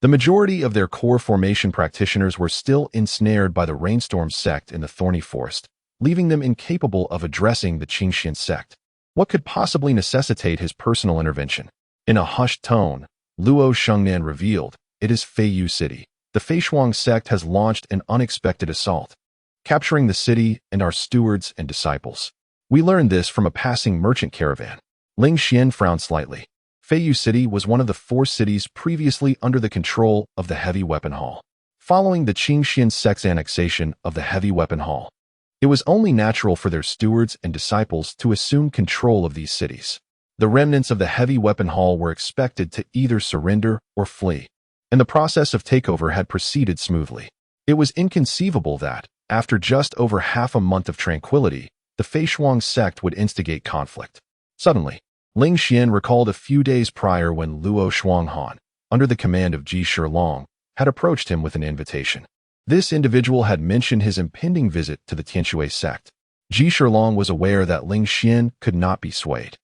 the majority of their core formation practitioners were still ensnared by the Rainstorm sect in the Thorny Forest, leaving them incapable of addressing the Qingxian sect. What could possibly necessitate his personal intervention? In a hushed tone, Luo Shengnan revealed, "It is Feiyu City. The Feishuang sect has launched an unexpected assault, capturing the city and our stewards and disciples. We learned this from a passing merchant caravan." Ling Xian frowned slightly. Feiyu City was one of the 4 cities previously under the control of the Heavy Weapon Hall. Following the Qingxian sect's annexation of the Heavy Weapon Hall, it was only natural for their stewards and disciples to assume control of these cities. The remnants of the Heavy Weapon Hall were expected to either surrender or flee, and the process of takeover had proceeded smoothly. It was inconceivable that, after just over half a month of tranquility, the Feishuang sect would instigate conflict. Suddenly, Ling Xian recalled a few days prior when Luo Shuanghan, under the command of Ji Shilong, had approached him with an invitation. This individual had mentioned his impending visit to the Tianshui sect. Ji Shilong was aware that Ling Xian could not be swayed.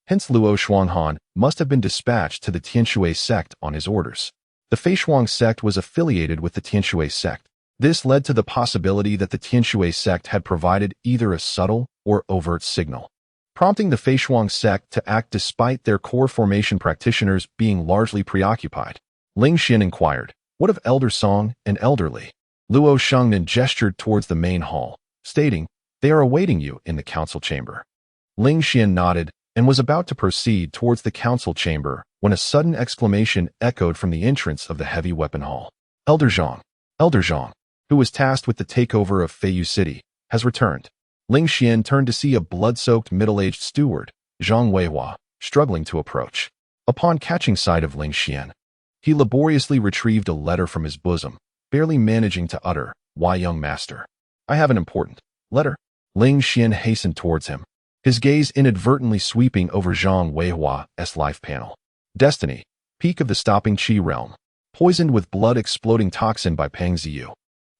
Hence Luo Shuanghan must have been dispatched to the Tianshui sect on his orders. The Feishuang sect was affiliated with the Tianshui sect. This led to the possibility that the Tianshui sect had provided either a subtle or overt signal, prompting the Feishuang sect to act despite their core formation practitioners being largely preoccupied. Ling Xian inquired, "What of Elder Song and Elder Li?" Luo Shengnan gestured towards the main hall, stating, "They are awaiting you in the council chamber." Ling Xian nodded and was about to proceed towards the council chamber when a sudden exclamation echoed from the entrance of the heavy weapon hall. Elder Zhang, who was tasked with the takeover of Feiyu City, has returned." Ling Xian turned to see a blood-soaked middle-aged steward, Zhang Weihua, struggling to approach. Upon catching sight of Ling Xian, he laboriously retrieved a letter from his bosom, barely managing to utter, "Why, young master? I have an important letter." Ling Xian hastened towards him, his gaze inadvertently sweeping over Zhang Weihua's life panel. Destiny, peak of the stopping Qi realm, poisoned with blood-exploding toxin by Pang Ziyu.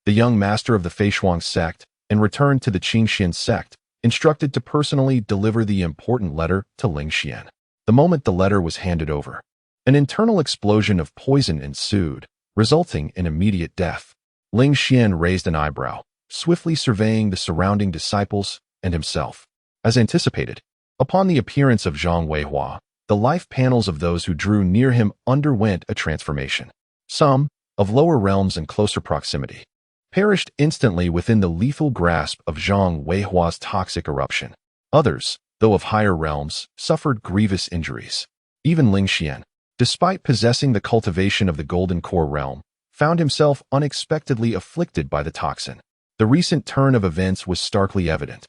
The young master of the Feishuang sect, in return to the Qingxian sect, instructed to personally deliver the important letter to Ling Xian. The moment the letter was handed over, an internal explosion of poison ensued, resulting in immediate death. Ling Xian raised an eyebrow, swiftly surveying the surrounding disciples and himself. As anticipated, upon the appearance of Zhang Weihua, the life panels of those who drew near him underwent a transformation. Some, of lower realms and closer proximity, perished instantly within the lethal grasp of Zhang Weihua's toxic eruption. Others, though of higher realms, suffered grievous injuries. Even Ling Xian, despite possessing the cultivation of the Golden Core realm, found himself unexpectedly afflicted by the toxin. The recent turn of events was starkly evident.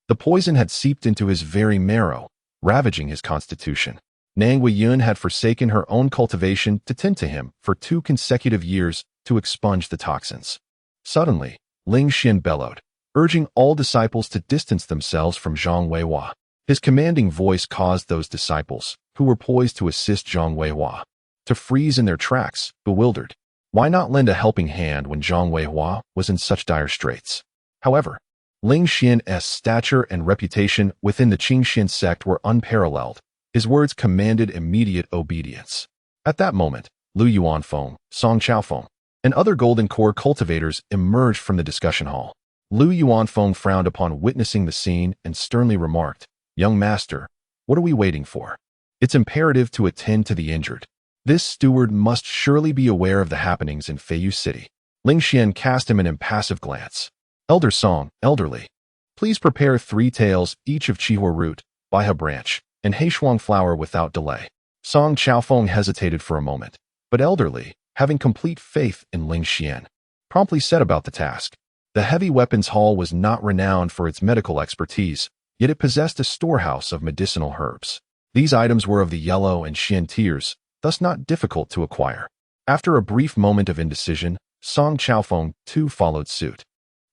The poison had seeped into his very marrow, ravaging his constitution. Nang Weiyun had forsaken her own cultivation to tend to him for 2 consecutive years to expunge the toxins. Suddenly, Ling Xian bellowed, urging all disciples to distance themselves from Zhang Weihua. His commanding voice caused those disciples, who were poised to assist Zhang Weihua, to freeze in their tracks, bewildered. Why not lend a helping hand when Zhang Weihua was in such dire straits? However, Ling Xian's stature and reputation within the Qingxian sect were unparalleled. His words commanded immediate obedience. At that moment, Lu Yuanfeng, Song Chaofeng, and other Golden Core cultivators emerged from the discussion hall. Lu Yuanfeng frowned upon witnessing the scene and sternly remarked, "Young master, what are we waiting for? It's imperative to attend to the injured. This steward must surely be aware of the happenings in Feiyu City." Ling Xian cast him an impassive glance. "Elder Song, Elder Li, please prepare 3 taels each of Qihua root, Baihe branch, and Heishuang flower without delay." Song Chaofeng hesitated for a moment, but Elder Li, having complete faith in Ling Xian, promptly set about the task. The heavy weapons hall was not renowned for its medical expertise, yet it possessed a storehouse of medicinal herbs. These items were of the yellow and Xian tiers, thus not difficult to acquire. After a brief moment of indecision, Song Chaofeng too followed suit.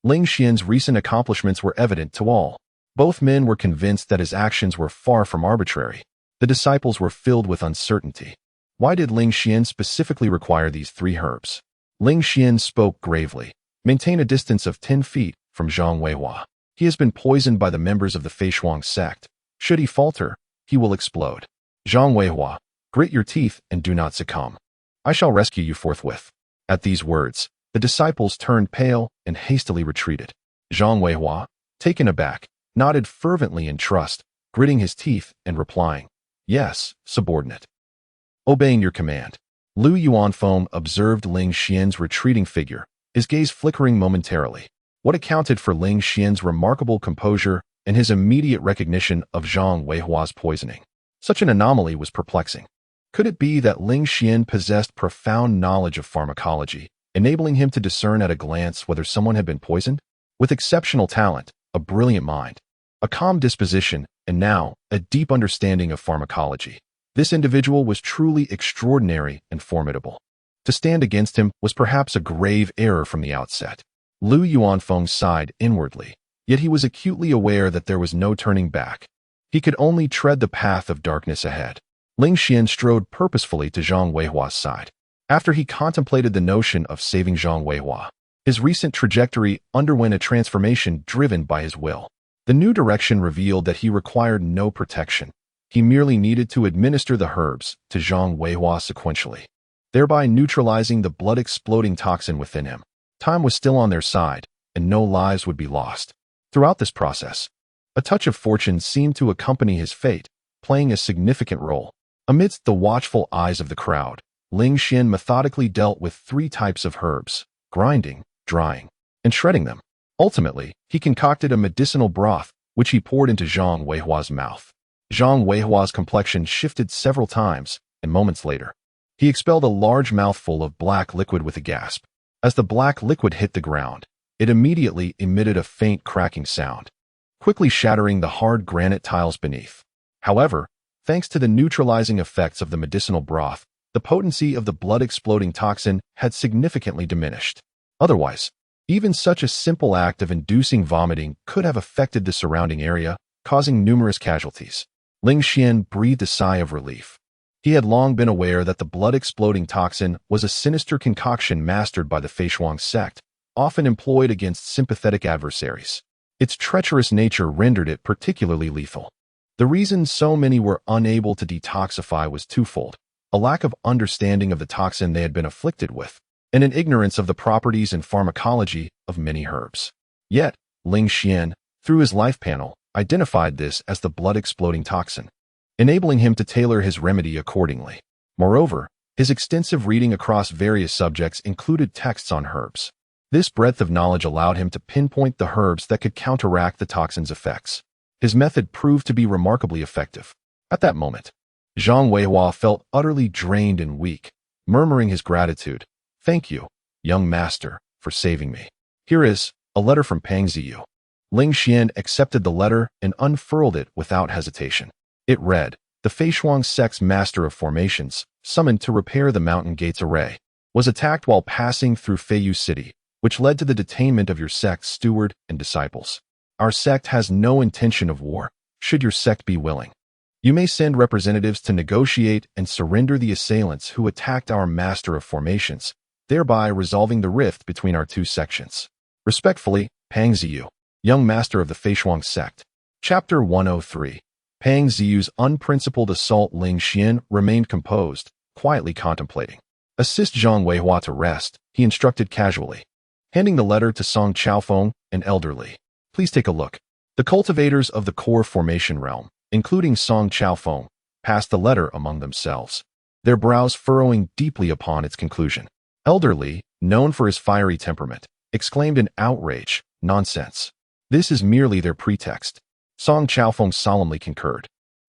Ling Xian's recent accomplishments were evident to all. Both men were convinced that his actions were far from arbitrary. The disciples were filled with uncertainty. Why did Ling Xian specifically require these 3 herbs? Ling Xian spoke gravely. "Maintain a distance of 10 feet from Zhang Weihua. He has been poisoned by the members of the Feishuang sect. Should he falter, he will explode. Zhang Weihua, grit your teeth and do not succumb. I shall rescue you forthwith." At these words, the disciples turned pale and hastily retreated. Zhang Weihua, taken aback, nodded fervently in trust, gritting his teeth and replying, "Yes, subordinate. Obeying your command." Lu Yuanfeng observed Ling Xian's retreating figure, his gaze flickering momentarily. What accounted for Ling Xian's remarkable composure and his immediate recognition of Zhang Weihua's poisoning? Such an anomaly was perplexing. Could it be that Ling Xian possessed profound knowledge of pharmacology, enabling him to discern at a glance whether someone had been poisoned? With exceptional talent, a brilliant mind, a calm disposition, and now a deep understanding of pharmacology, this individual was truly extraordinary and formidable. To stand against him was perhaps a grave error from the outset. Lu Yuanfeng sighed inwardly, yet he was acutely aware that there was no turning back. He could only tread the path of darkness ahead. Ling Xian strode purposefully to Zhang Weihua's side. After he contemplated the notion of saving Zhang Weihua, his recent trajectory underwent a transformation driven by his will. The new direction revealed that he required no protection. He merely needed to administer the herbs to Zhang Weihua sequentially. thereby neutralizing the blood-exploding toxin within him. Time was still on their side, and no lives would be lost. Throughout this process, a touch of fortune seemed to accompany his fate, playing a significant role. Amidst the watchful eyes of the crowd, Ling Xian methodically dealt with 3 types of herbs: grinding, drying, and shredding them. Ultimately, he concocted a medicinal broth, which he poured into Zhang Weihua's mouth. Zhang Weihua's complexion shifted several times, and moments later, he expelled a large mouthful of black liquid with a gasp. As the black liquid hit the ground, it immediately emitted a faint cracking sound, quickly shattering the hard granite tiles beneath. However, thanks to the neutralizing effects of the medicinal broth, the potency of the blood-exploding toxin had significantly diminished. Otherwise, even such a simple act of inducing vomiting could have affected the surrounding area, causing numerous casualties. Ling Xian breathed a sigh of relief. He had long been aware that the blood-exploding toxin was a sinister concoction mastered by the Feishuang sect, often employed against sympathetic adversaries. Its treacherous nature rendered it particularly lethal. The reason so many were unable to detoxify was twofold: a lack of understanding of the toxin they had been afflicted with, and an ignorance of the properties and pharmacology of many herbs. Yet, Ling Xian, through his life panel, identified this as the blood-exploding toxin, enabling him to tailor his remedy accordingly. Moreover, his extensive reading across various subjects included texts on herbs. This breadth of knowledge allowed him to pinpoint the herbs that could counteract the toxin's effects. His method proved to be remarkably effective. At that moment, Zhang Weihua felt utterly drained and weak, murmuring his gratitude. "Thank you, young master, for saving me. Here is a letter from Pang Ziyu." Ling Xian accepted the letter and unfurled it without hesitation. It read, "The Feishuang sect's master of formations, summoned to repair the Mountain Gates array, was attacked while passing through Feiyu City, which led to the detainment of your sect's steward and disciples. Our sect has no intention of war, should your sect be willing. You may send representatives to negotiate and surrender the assailants who attacked our master of formations, thereby resolving the rift between our 2 sections. Respectfully, Pang Ziyu, young master of the Feishuang sect." Chapter 103. Pang Ziyu's unprincipled assault. Ling Xian remained composed, quietly contemplating. "Assist Zhang Weihua to rest," he instructed casually, handing the letter to Song Chaofeng, an elderly. "Please take a look." The cultivators of the core formation realm, including Song Chaofeng, passed the letter among themselves, their brows furrowing deeply upon its conclusion. Elderly, known for his fiery temperament, exclaimed in outrage, "Nonsense. This is merely their pretext." Song Chaofeng solemnly concurred.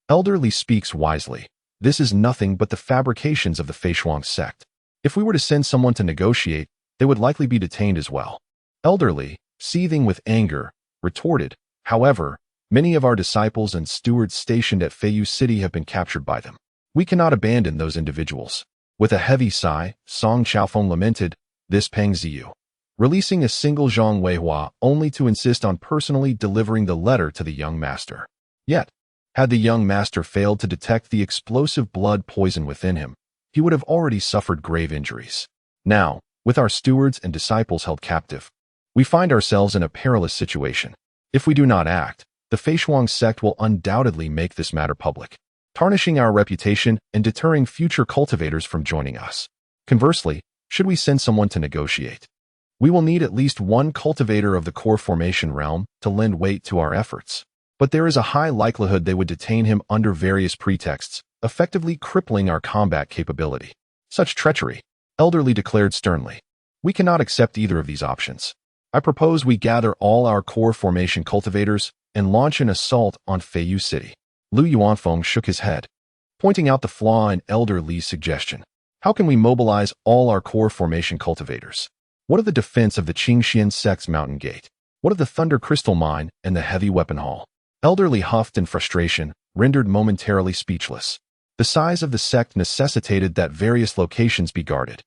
"Elderly speaks wisely. This is nothing but the fabrications of the Feishuang sect. If we were to send someone to negotiate, they would likely be detained as well." Elderly, seething with anger, retorted, "However, many of our disciples and stewards stationed at Feiyu City have been captured by them. We cannot abandon those individuals." With a heavy sigh, Song Chaofeng lamented, "This Pang Ziyu, releasing a single Zhang Weihua only to insist on personally delivering the letter to the young master. Yet, had the young master failed to detect the explosive blood poison within him, he would have already suffered grave injuries. Now, with our stewards and disciples held captive, we find ourselves in a perilous situation. If we do not act, the Feishuang sect will undoubtedly make this matter public, tarnishing our reputation and deterring future cultivators from joining us. Conversely, should we send someone to negotiate, we will need at least one cultivator of the core formation realm to lend weight to our efforts. But there is a high likelihood they would detain him under various pretexts, effectively crippling our combat capability. Such treachery," Elderly declared sternly. "We cannot accept either of these options. I propose we gather all our core formation cultivators and launch an assault on Feiyu City." Lu Yuanfeng shook his head, pointing out the flaw in Elder Li's suggestion. "How can we mobilize all our core formation cultivators? What of the defense of the Qingxian sect's Mountain Gate? What of the Thunder Crystal Mine and the Heavy Weapon Hall?" Elderly huffed in frustration, rendered momentarily speechless. The size of the sect necessitated that various locations be guarded.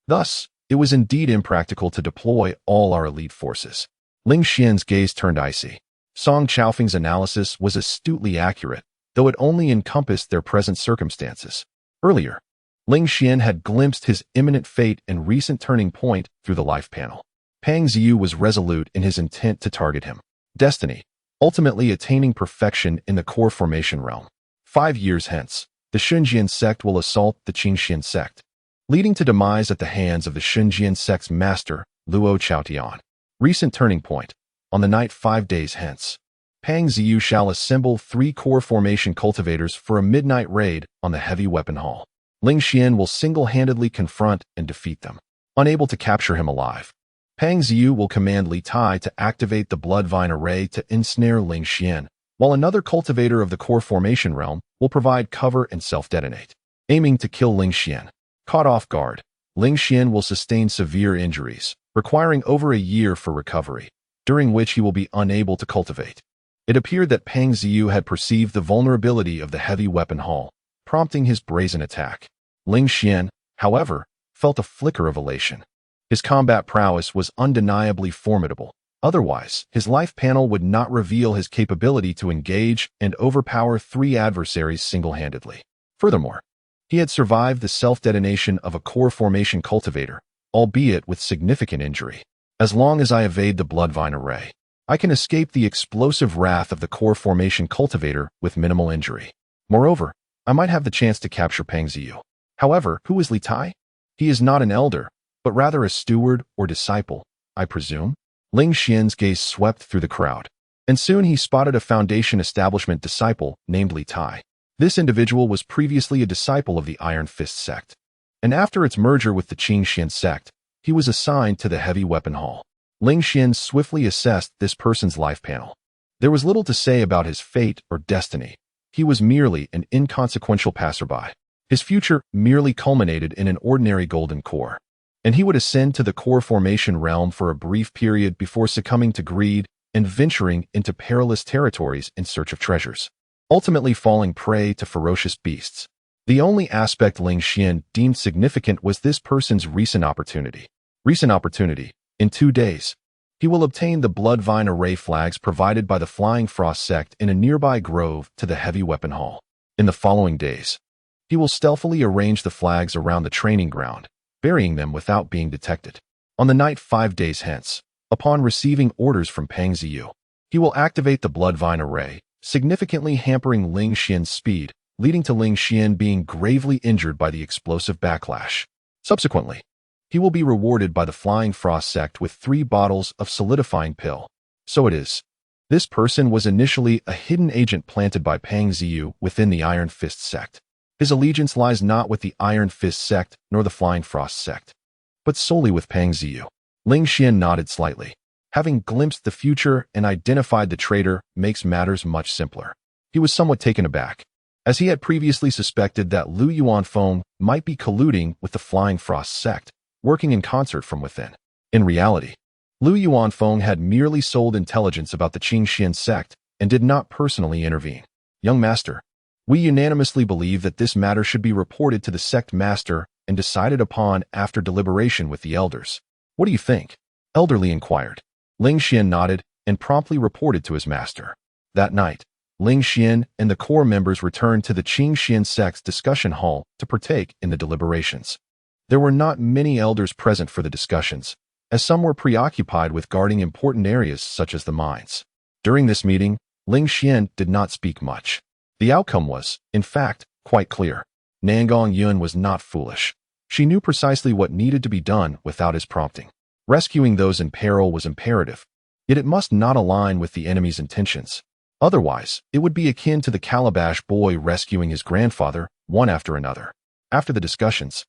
Thus, it was indeed impractical to deploy all our elite forces. Ling Xian's gaze turned icy. Song Chaofeng's analysis was astutely accurate, though it only encompassed their present circumstances. Earlier, Ling Xian had glimpsed his imminent fate and recent turning point through the life panel. Pang Ziyu was resolute in his intent to target him. Destiny, ultimately attaining perfection in the core formation realm. 5 years hence, the Xunjian sect will assault the Qingxian sect. leading to demise at the hands of the Xinjiang sect's master, Luo Chaotian. Recent turning point. On the night 5 days hence, Pang Ziyu shall assemble 3 core formation cultivators for a midnight raid on the heavy weapon hall. Ling Xian will single-handedly confront and defeat them. Unable to capture him alive, Pang Ziyu will command Li Tai to activate the Bloodvine Array to ensnare Ling Xian, while another cultivator of the core formation realm will provide cover and self-detonate, aiming to kill Ling Xian. Caught off guard, Ling Xian will sustain severe injuries, requiring over a year for recovery, during which he will be unable to cultivate. It appeared that Pang Ziyu had perceived the vulnerability of the heavy weapon hall, prompting his brazen attack. Ling Xian, however, felt a flicker of elation. His combat prowess was undeniably formidable. Otherwise, his life panel would not reveal his capability to engage and overpower 3 adversaries single-handedly. Furthermore, he had survived the self-detonation of a core formation cultivator, albeit with significant injury. As long as I evade the Bloodvine Array, I can escape the explosive wrath of the core formation cultivator with minimal injury. Moreover, I might have the chance to capture Pang Ziyu. However, who is Li Tai? He is not an elder, but rather a steward or disciple, I presume. Ling Xian's gaze swept through the crowd, and soon he spotted a Foundation establishment disciple named Li Tai. This individual was previously a disciple of the Iron Fist sect, and after its merger with the Qingxian sect, he was assigned to the heavy weapon hall. Ling Xian swiftly assessed this person's life panel. There was little to say about his fate or destiny. He was merely an inconsequential passerby. His future merely culminated in an ordinary golden core, and he would ascend to the core formation realm for a brief period before succumbing to greed and venturing into perilous territories in search of treasures, ultimately falling prey to ferocious beasts. The only aspect Ling Xian deemed significant was this person's recent opportunity. In 2 days, he will obtain the Bloodvine Array flags provided by the Flying Frost sect in a nearby grove to the heavy weapon hall. In the following days, he will stealthily arrange the flags around the training ground, burying them without being detected. On the night 5 days hence, upon receiving orders from Pang Ziyu, he will activate the Bloodvine Array, significantly hampering Ling Xian's speed, leading to Ling Xian being gravely injured by the explosive backlash. Subsequently, he will be rewarded by the Flying Frost sect with 3 bottles of solidifying pill. So it is. This person was initially a hidden agent planted by Pang Ziyu within the Iron Fist sect. His allegiance lies not with the Iron Fist sect nor the Flying Frost sect, but solely with Pang Ziyu. Ling Xian nodded slightly. Having glimpsed the future and identified the traitor makes matters much simpler. He was somewhat taken aback, as he had previously suspected that Lu Yuanfeng might be colluding with the Flying Frost sect, working in concert from within. In reality, Lu Yuanfeng had merely sold intelligence about the Qingxian sect and did not personally intervene. Young master, we unanimously believe that this matter should be reported to the sect master and decided upon after deliberation with the elders. What do you think? Elderly inquired. Ling Xian nodded and promptly reported to his master. That night, Ling Xian and the core members returned to the Qingxian sect's discussion hall to partake in the deliberations. There were not many elders present for the discussions, as some were preoccupied with guarding important areas such as the mines. During this meeting, Ling Xian did not speak much. The outcome was, in fact, quite clear. Nangong Yun was not foolish. She knew precisely what needed to be done without his prompting. Rescuing those in peril was imperative, yet it must not align with the enemy's intentions. Otherwise, it would be akin to the Calabash boy rescuing his grandfather, one after another. After the discussions,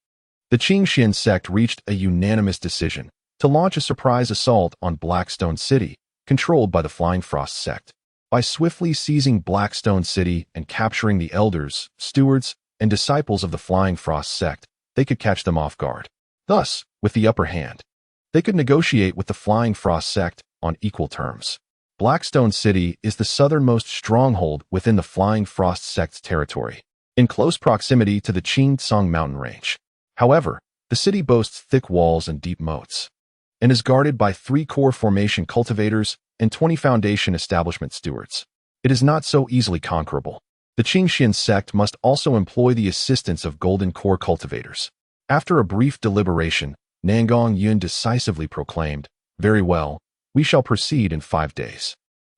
the Qingxian sect reached a unanimous decision to launch a surprise assault on Blackstone City, controlled by the Flying Frost sect. By swiftly seizing Blackstone City and capturing the elders, stewards, and disciples of the Flying Frost sect, they could catch them off guard. Thus, with the upper hand, they could negotiate with the Flying Frost sect on equal terms. Blackstone City is the southernmost stronghold within the Flying Frost sect's territory, in close proximity to the Qingtsang mountain range. However, the city boasts thick walls and deep moats, and is guarded by 3 core formation cultivators and 20 Foundation establishment stewards. It is not so easily conquerable. The Qingxian sect must also employ the assistance of golden core cultivators. After a brief deliberation, Nangong Yun decisively proclaimed, "Very well, we shall proceed in 5 days.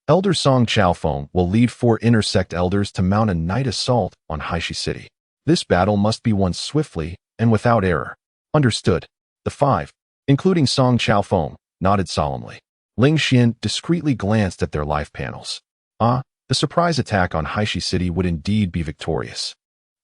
Elder Song Chaofeng will lead 4 intersect elders to mount a night assault on Haishi City. This battle must be won swiftly and without error. Understood. The five, including Song Chaofeng, nodded solemnly. Ling Xian discreetly glanced at their life panels. The surprise attack on Haishi City would indeed be victorious.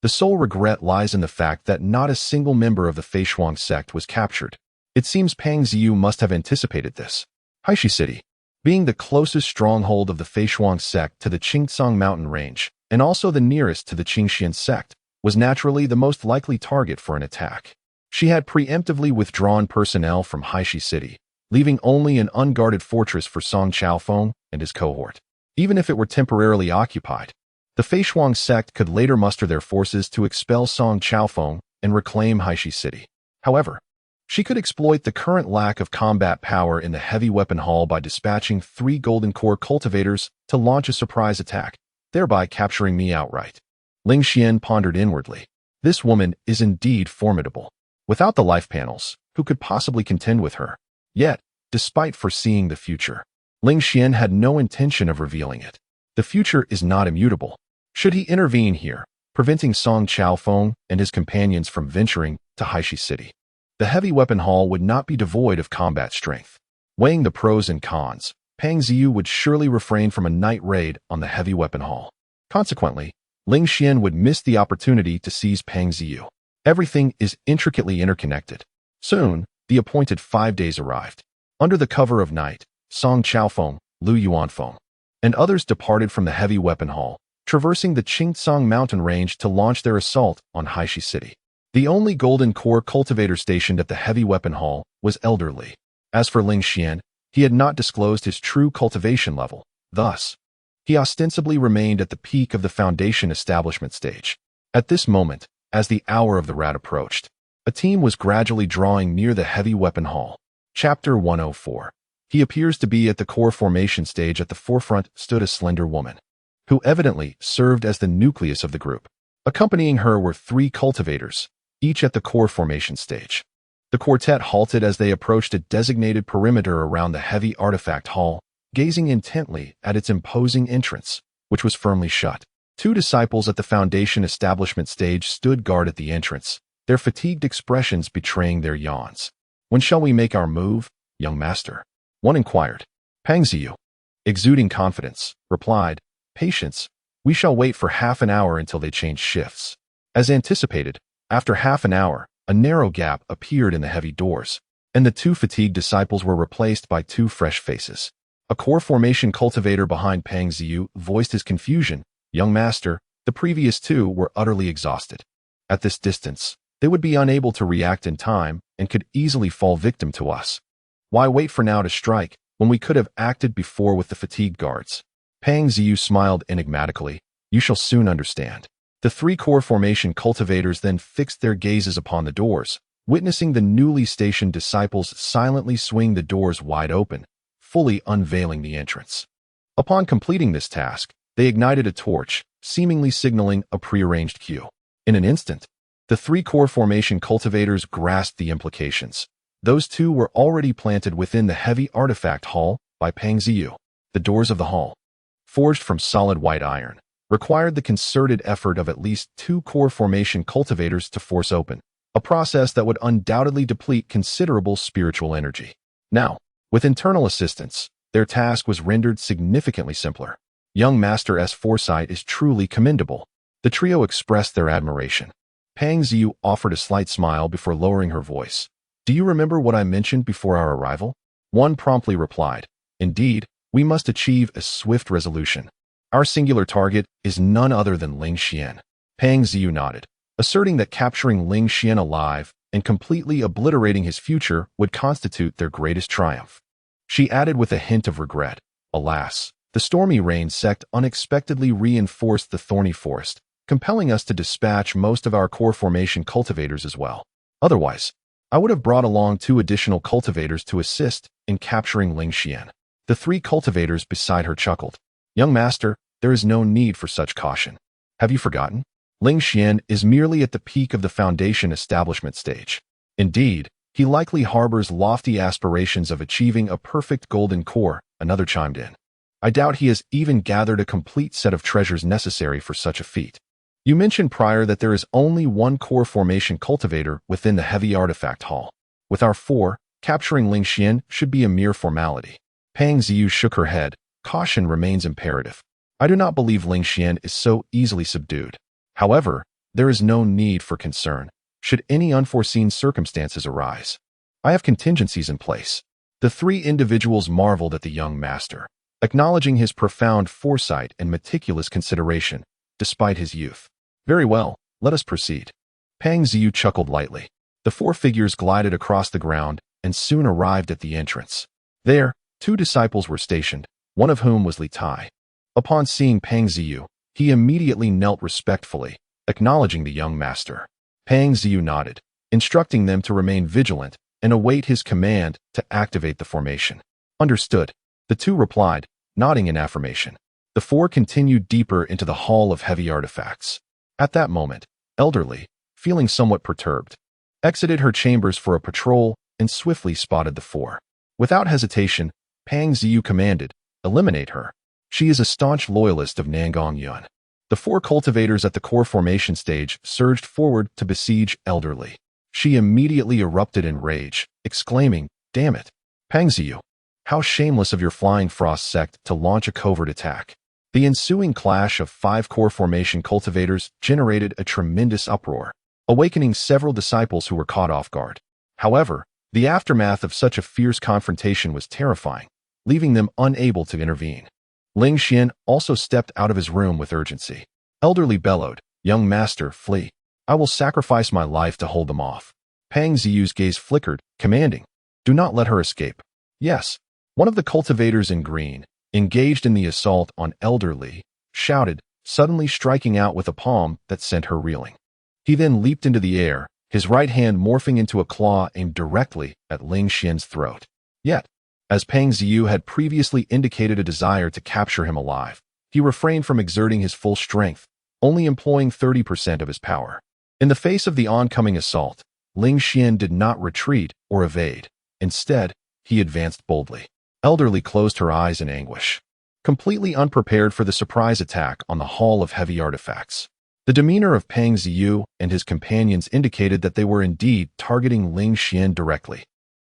The sole regret lies in the fact that not a single member of the Feishuang sect was captured. It seems Pang Ziyu must have anticipated this. Haishi City, being the closest stronghold of the Feishuang sect to the Qingtsang mountain range, and also the nearest to the Qingxian sect, was naturally the most likely target for an attack. She had preemptively withdrawn personnel from Haishi City, leaving only an unguarded fortress for Song Chaofeng and his cohort. Even if it were temporarily occupied, the Feishuang sect could later muster their forces to expel Song Chaofeng and reclaim Haishi City. However, she could exploit the current lack of combat power in the heavy weapon hall by dispatching 3 golden core cultivators to launch a surprise attack, thereby capturing me outright. Ling Xian pondered inwardly. This woman is indeed formidable. Without the life panels, who could possibly contend with her? Yet, despite foreseeing the future, Ling Xian had no intention of revealing it. The future is not immutable. Should he intervene here, preventing Song Chaofeng and his companions from venturing to Haishi City, the heavy weapon hall would not be devoid of combat strength. Weighing the pros and cons, Pang Ziyu would surely refrain from a night raid on the heavy weapon hall. Consequently, Ling Xian would miss the opportunity to seize Pang Ziyu. Everything is intricately interconnected. Soon, the appointed 5 days arrived. Under the cover of night, Song Chaofeng, Lu Yuanfeng, and others departed from the heavy weapon hall, traversing the Qingtsang mountain range to launch their assault on Haishi City. The only golden core cultivator stationed at the heavy weapon hall was Elder Li. As for Ling Xian, he had not disclosed his true cultivation level. Thus, he ostensibly remained at the peak of the foundation establishment stage. At this moment, as the hour of the rat approached, a team was gradually drawing near the heavy weapon hall. Chapter 104. He appears to be at the core formation stage. At the forefront stood a slender woman, who evidently served as the nucleus of the group. Accompanying her were 3 cultivators, each at the core formation stage. The quartet halted as they approached a designated perimeter around the heavy artifact hall, gazing intently at its imposing entrance, which was firmly shut. 2 disciples at the foundation establishment stage stood guard at the entrance, their fatigued expressions betraying their yawns. "When shall we make our move, young master?" one inquired. Pang Ziyu, exuding confidence, replied, "Patience, we shall wait for half an hour until they change shifts." As anticipated, after half an hour, a narrow gap appeared in the heavy doors, and the 2 fatigued disciples were replaced by 2 fresh faces. A core formation cultivator behind Pang Ziyu voiced his confusion. "Young master, the previous 2 were utterly exhausted. At this distance, they would be unable to react in time and could easily fall victim to us. Why wait for now to strike, when we could have acted before with the fatigued guards?" Pang Ziyu smiled enigmatically. "You shall soon understand." The 3 core formation cultivators then fixed their gazes upon the doors, witnessing the newly stationed disciples silently swing the doors wide open, fully unveiling the entrance. Upon completing this task, they ignited a torch, seemingly signaling a prearranged cue. In an instant, the 3 core formation cultivators grasped the implications. Those 2 were already planted within the heavy artifact hall by Pang Ziyu. The doors of the hall, forged from solid white iron, required the concerted effort of at least 2 core formation cultivators to force open, a process that would undoubtedly deplete considerable spiritual energy. Now, with internal assistance, their task was rendered significantly simpler. Young Master S. foresight is truly commendable. The trio expressed their admiration. Pang Ziyu offered a slight smile before lowering her voice. "Do you remember what I mentioned before our arrival?" One promptly replied, "Indeed, we must achieve a swift resolution. Our singular target is none other than Ling Xian." Pang Ziyu nodded, asserting that capturing Ling Xian alive and completely obliterating his future would constitute their greatest triumph. She added with a hint of regret, "Alas, the stormy rain sect unexpectedly reinforced the thorny forest, compelling us to dispatch most of our core formation cultivators as well. Otherwise, I would have brought along 2 additional cultivators to assist in capturing Ling Xian." The 3 cultivators beside her chuckled. "Young master, there is no need for such caution. Have you forgotten? Ling Xian is merely at the peak of the foundation establishment stage. Indeed, he likely harbors lofty aspirations of achieving a perfect golden core," another chimed in. "I doubt he has even gathered a complete set of treasures necessary for such a feat." You mentioned prior that there is only one core formation cultivator within the heavy artifact hall. With our 4, capturing Ling Xian should be a mere formality. Pang Ziyu shook her head. Caution remains imperative. I do not believe Ling Xian is so easily subdued. However, there is no need for concern, should any unforeseen circumstances arise. I have contingencies in place. The 3 individuals marveled at the young master, acknowledging his profound foresight and meticulous consideration, despite his youth. Very well, let us proceed. Pang Ziyu chuckled lightly. The 4 figures glided across the ground and soon arrived at the entrance. There, 2 disciples were stationed, one of whom was Li Tai. Upon seeing Pang Ziyu, he immediately knelt respectfully, acknowledging the young master. Pang Ziyu nodded, instructing them to remain vigilant and await his command to activate the formation. Understood. The 2 replied, nodding in affirmation. The 4 continued deeper into the Hall of Heavy Artifacts. At that moment, Elderly, feeling somewhat perturbed, exited her chambers for a patrol and swiftly spotted the 4. Without hesitation, Pang Ziyu commanded, eliminate her. She is a staunch loyalist of Nangong Yun. The 4 cultivators at the core formation stage surged forward to besiege Elderly. She immediately erupted in rage, exclaiming, damn it, Pang Ziyu, how shameless of your Flying Frost sect to launch a covert attack. The ensuing clash of 5 core formation cultivators generated a tremendous uproar, awakening several disciples who were caught off guard. However, the aftermath of such a fierce confrontation was terrifying, leaving them unable to intervene. Ling Xian also stepped out of his room with urgency. Elderly bellowed, young master, flee. I will sacrifice my life to hold them off. Pang Ziyu's gaze flickered, commanding, do not let her escape. Yes. One of the cultivators in green, engaged in the assault on Elderly, shouted, suddenly striking out with a palm that sent her reeling. He then leaped into the air, his right hand morphing into a claw aimed directly at Ling Xian's throat. Yet, as Pang Ziyu had previously indicated a desire to capture him alive, he refrained from exerting his full strength, only employing 30% of his power. In the face of the oncoming assault, Ling Xian did not retreat or evade. Instead, he advanced boldly. Elderly closed her eyes in anguish, completely unprepared for the surprise attack on the Hall of Heavy Artifacts. The demeanor of Pang Ziyu and his companions indicated that they were indeed targeting Ling Xian directly.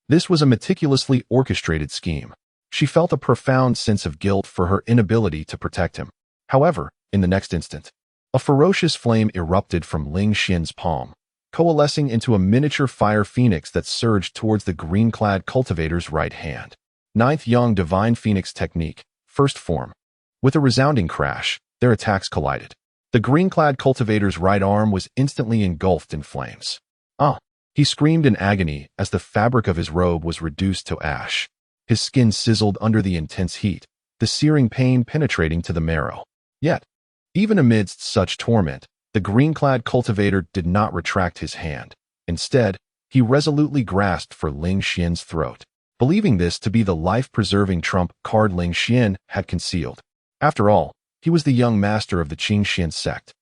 This was a meticulously orchestrated scheme. She felt a profound sense of guilt for her inability to protect him. However, in the next instant, a ferocious flame erupted from Ling Xian's palm, coalescing into a miniature fire phoenix that surged towards the green-clad cultivator's right hand. 9th Yang Divine Phoenix Technique, First Form. With a resounding crash, their attacks collided. The green-clad cultivator's right arm was instantly engulfed in flames. Ah! He screamed in agony as the fabric of his robe was reduced to ash. His skin sizzled under the intense heat, the searing pain penetrating to the marrow. Yet, even amidst such torment, the green-clad cultivator did not retract his hand. Instead, he resolutely grasped for Ling Xian's throat, believing this to be the life-preserving trump card Ling Xian had concealed. After all, he was the young master of the Qingxian sect.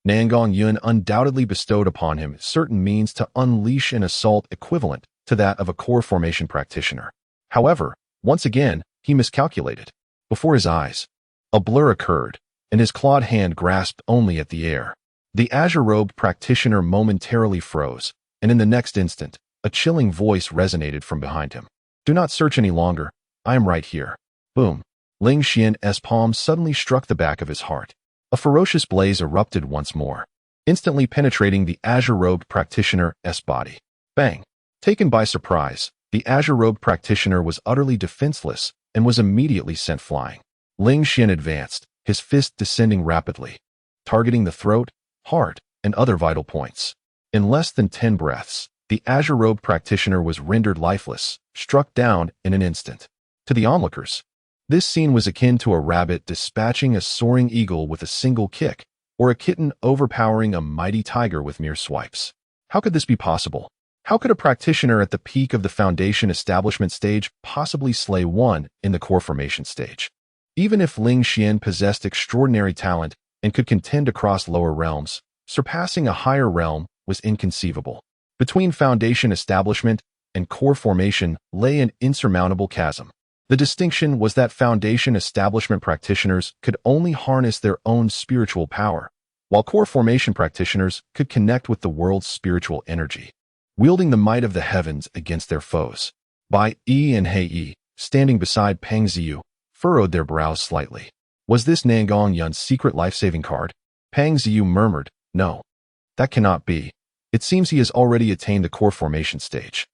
Nangong Yun undoubtedly bestowed upon him certain means to unleash an assault equivalent to that of a core formation practitioner. However, once again, he miscalculated. Before his eyes, a blur occurred, and his clawed hand grasped only at the air. The azure-robed practitioner momentarily froze, and in the next instant, a chilling voice resonated from behind him. Do not search any longer. I am right here. Boom. Ling Xian's palm suddenly struck the back of his heart. A ferocious blaze erupted once more, instantly penetrating the azure-robed practitioner's body. Bang! Taken by surprise, the azure-robed practitioner was utterly defenseless and was immediately sent flying. Ling Xian advanced, his fist descending rapidly, targeting the throat, heart, and other vital points. In less than 10 breaths, the azure-robed practitioner was rendered lifeless, struck down in an instant. To the onlookers, this scene was akin to a rabbit dispatching a soaring eagle with a single kick, or a kitten overpowering a mighty tiger with mere swipes. How could this be possible? How could a practitioner at the peak of the foundation establishment stage possibly slay one in the core formation stage? Even if Ling Xian possessed extraordinary talent and could contend across lower realms, surpassing a higher realm was inconceivable. Between foundation establishment and core formation lay an insurmountable chasm. The distinction was that foundation establishment practitioners could only harness their own spiritual power, while core formation practitioners could connect with the world's spiritual energy, wielding the might of the heavens against their foes. Bai Yi and Hei Yi, standing beside Peng Ziyu, furrowed their brows slightly. Was this Nangong Yun's secret life-saving card? Peng Ziyu murmured, "No, that cannot be. It seems he has already attained the core formation stage."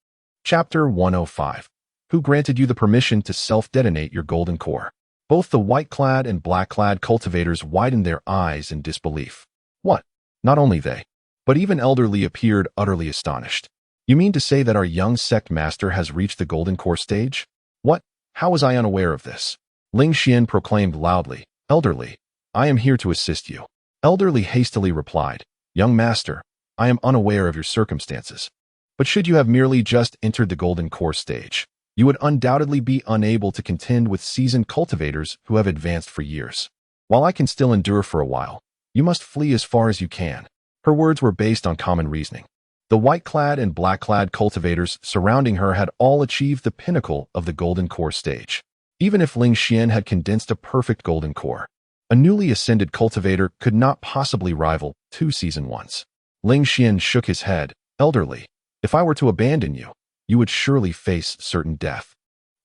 Chapter 105. Who granted you the permission to self-detonate your golden core? Both the white-clad and black-clad cultivators widened their eyes in disbelief. What? Not only they, but even Elderly appeared utterly astonished. You mean to say that our young sect master has reached the golden core stage? What? How was I unaware of this? Ling Xian proclaimed loudly, "Elderly, I am here to assist you." Elderly hastily replied, "Young master, I am unaware of your circumstances. But should you have merely just entered the golden core stage, you would undoubtedly be unable to contend with seasoned cultivators who have advanced for years. While I can still endure for a while, you must flee as far as you can." Her words were based on common reasoning. The white-clad and black-clad cultivators surrounding her had all achieved the pinnacle of the golden core stage. Even if Ling Xian had condensed a perfect golden core, a newly ascended cultivator could not possibly rival 2 seasoned ones. Ling Xian shook his head. "Elderly, if I were to abandon you, you would surely face certain death.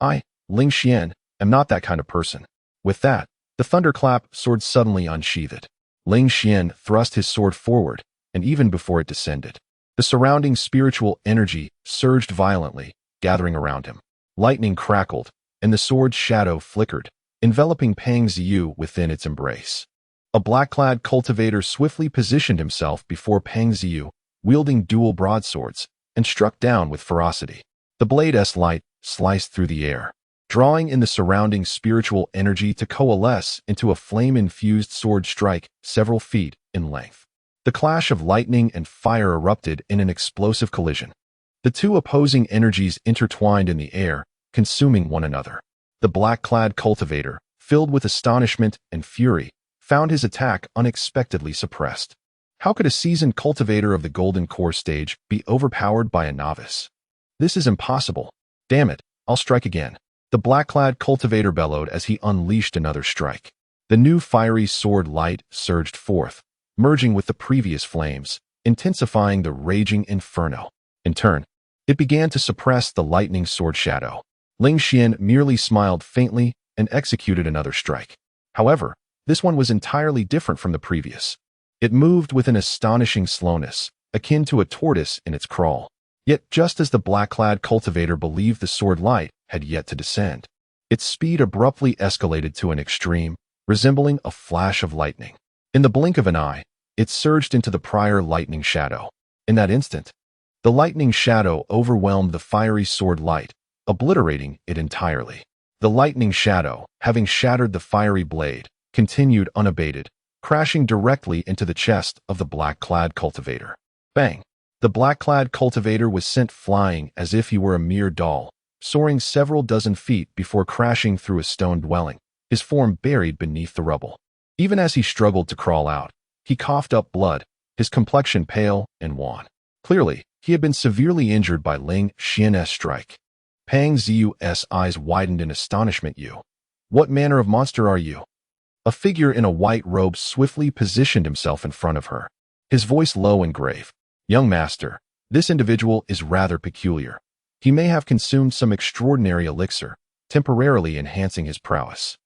I, Ling Xian, am not that kind of person." With that, the thunderclap sword suddenly unsheathed. Ling Xian thrust his sword forward, and even before it descended, the surrounding spiritual energy surged violently, gathering around him. Lightning crackled, and the sword's shadow flickered, enveloping Peng Ziyu within its embrace. A black-clad cultivator swiftly positioned himself before Peng Ziyu, wielding dual broadswords, and struck down with ferocity. The blade's light sliced through the air, drawing in the surrounding spiritual energy to coalesce into a flame-infused sword strike several feet in length. The clash of lightning and fire erupted in an explosive collision. The two opposing energies intertwined in the air, consuming one another. The black-clad cultivator, filled with astonishment and fury, found his attack unexpectedly suppressed. How could a seasoned cultivator of the golden core stage be overpowered by a novice? This is impossible. Damn it, I'll strike again. The black-clad cultivator bellowed as he unleashed another strike. The new fiery sword light surged forth, merging with the previous flames, intensifying the raging inferno. In turn, it began to suppress the lightning sword shadow. Ling Xian merely smiled faintly and executed another strike. However, this one was entirely different from the previous. It moved with an astonishing slowness, akin to a tortoise in its crawl. Yet just as the black-clad cultivator believed the sword light had yet to descend, its speed abruptly escalated to an extreme, resembling a flash of lightning. In the blink of an eye, it surged into the prior lightning shadow. In that instant, the lightning shadow overwhelmed the fiery sword light, obliterating it entirely. The lightning shadow, having shattered the fiery blade, continued unabated, crashing directly into the chest of the black-clad cultivator. Bang! The black-clad cultivator was sent flying as if he were a mere doll, soaring several dozen feet before crashing through a stone dwelling, his form buried beneath the rubble. Even as he struggled to crawl out, he coughed up blood, his complexion pale and wan. Clearly, he had been severely injured by Ling Xian's strike. Peng Ziyu's eyes widened in astonishment. "You? What manner of monster are you?" A figure in a white robe swiftly positioned himself in front of her, his voice low and grave. "Young master, this individual is rather peculiar. He may have consumed some extraordinary elixir, temporarily enhancing his prowess.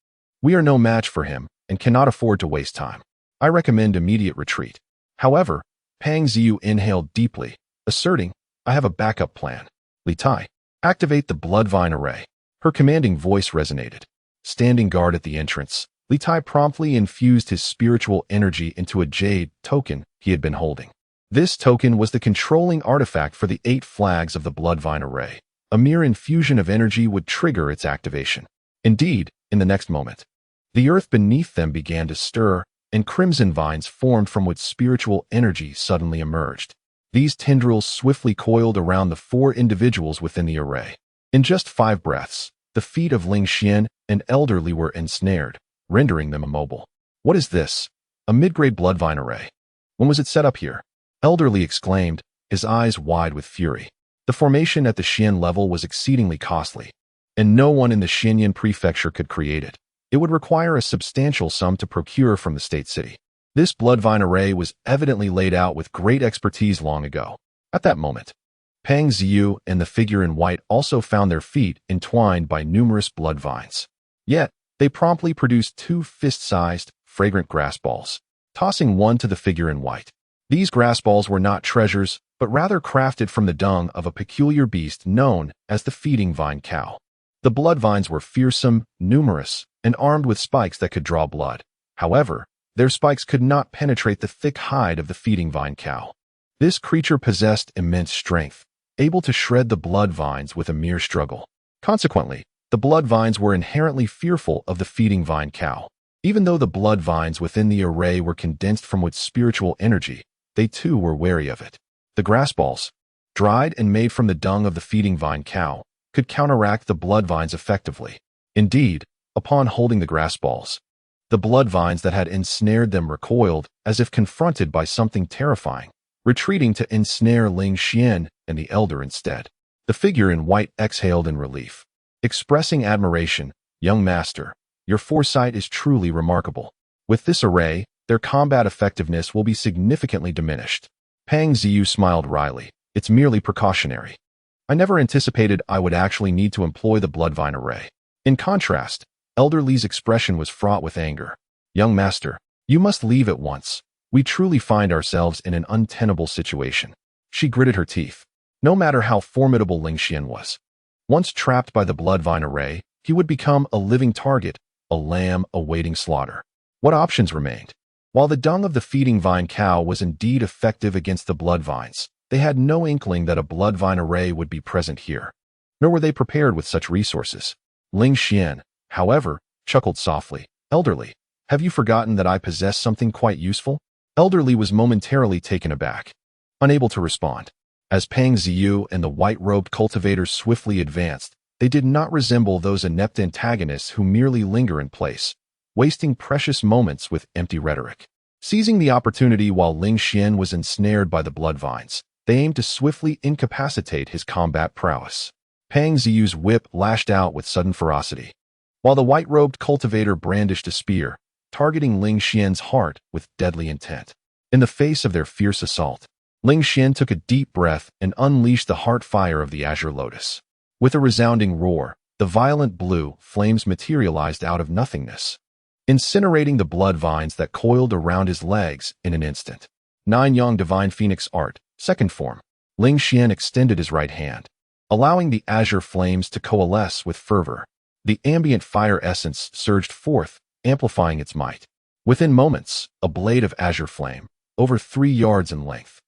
We are no match for him and cannot afford to waste time. I recommend immediate retreat." However, Peng Ziyu inhaled deeply, asserting, "I have a backup plan. Li Tai, activate the Bloodvine Array." Her commanding voice resonated. Standing guard at the entrance, Li Tai promptly infused his spiritual energy into a jade token he had been holding. This token was the controlling artifact for the 8 flags of the Bloodvine Array. A mere infusion of energy would trigger its activation. Indeed, in the next moment, the earth beneath them began to stir, and crimson vines formed from which spiritual energy suddenly emerged. These tendrils swiftly coiled around the 4 individuals within the array. In just 5 breaths, the feet of Ling Xian and Elderly were ensnared, rendering them immobile. "What is this? A mid-grade Bloodvine Array? When was it set up here?" Elderly exclaimed, his eyes wide with fury. The formation at the Xian level was exceedingly costly, and no one in the Xinyan prefecture could create it. It would require a substantial sum to procure from the state city. This bloodvine array was evidently laid out with great expertise long ago. At that moment, Pang Ziyu and the figure in white also found their feet entwined by numerous bloodvines. Yet, they promptly produced 2 fist-sized, fragrant grass balls, tossing one to the figure in white. These grass balls were not treasures, but rather crafted from the dung of a peculiar beast known as the feeding vine cow. The bloodvines were fearsome, numerous, and armed with spikes that could draw blood. However, their spikes could not penetrate the thick hide of the feeding vine cow. This creature possessed immense strength, able to shred the bloodvines with a mere struggle. Consequently, the bloodvines were inherently fearful of the feeding vine cow. Even though the bloodvines within the array were condensed from its spiritual energy, they too were wary of it. The grass balls, dried and made from the dung of the feeding vine cow, could counteract the bloodvines effectively. Indeed, upon holding the grass balls, the bloodvines that had ensnared them recoiled as if confronted by something terrifying, retreating to ensnare Ling Xian and the elder instead. The figure in white exhaled in relief, expressing admiration. "Young master, your foresight is truly remarkable. With this array, their combat effectiveness will be significantly diminished." Pang Ziyu smiled wryly. "It's merely precautionary. I never anticipated I would actually need to employ the bloodvine array." In contrast, Elder Li's expression was fraught with anger. "Young master, you must leave at once. We truly find ourselves in an untenable situation." She gritted her teeth. No matter how formidable Ling Xian was, once trapped by the bloodvine array, he would become a living target, a lamb awaiting slaughter. What options remained? While the dung of the feeding vine cow was indeed effective against the bloodvines, they had no inkling that a bloodvine array would be present here, nor were they prepared with such resources. Ling Xian, however, chuckled softly. "Elderly, have you forgotten that I possess something quite useful?" Elderly was momentarily taken aback, unable to respond. As Pang Ziyu and the white-robed cultivators swiftly advanced, they did not resemble those inept antagonists who merely linger in place, wasting precious moments with empty rhetoric. Seizing the opportunity while Ling Xian was ensnared by the bloodvines, they aimed to swiftly incapacitate his combat prowess. Pang Ziyu's whip lashed out with sudden ferocity, while the white-robed cultivator brandished a spear, targeting Ling Xian's heart with deadly intent. In the face of their fierce assault, Ling Xian took a deep breath and unleashed the heart fire of the Azure Lotus. With a resounding roar, the violent blue flames materialized out of nothingness, incinerating the bloodvines that coiled around his legs in an instant. Nine Yang Divine Phoenix Art, second form. Ling Xian extended his right hand, allowing the azure flames to coalesce with fervor. The ambient fire essence surged forth, amplifying its might. Within moments, a blade of azure flame, over 3 yards in length,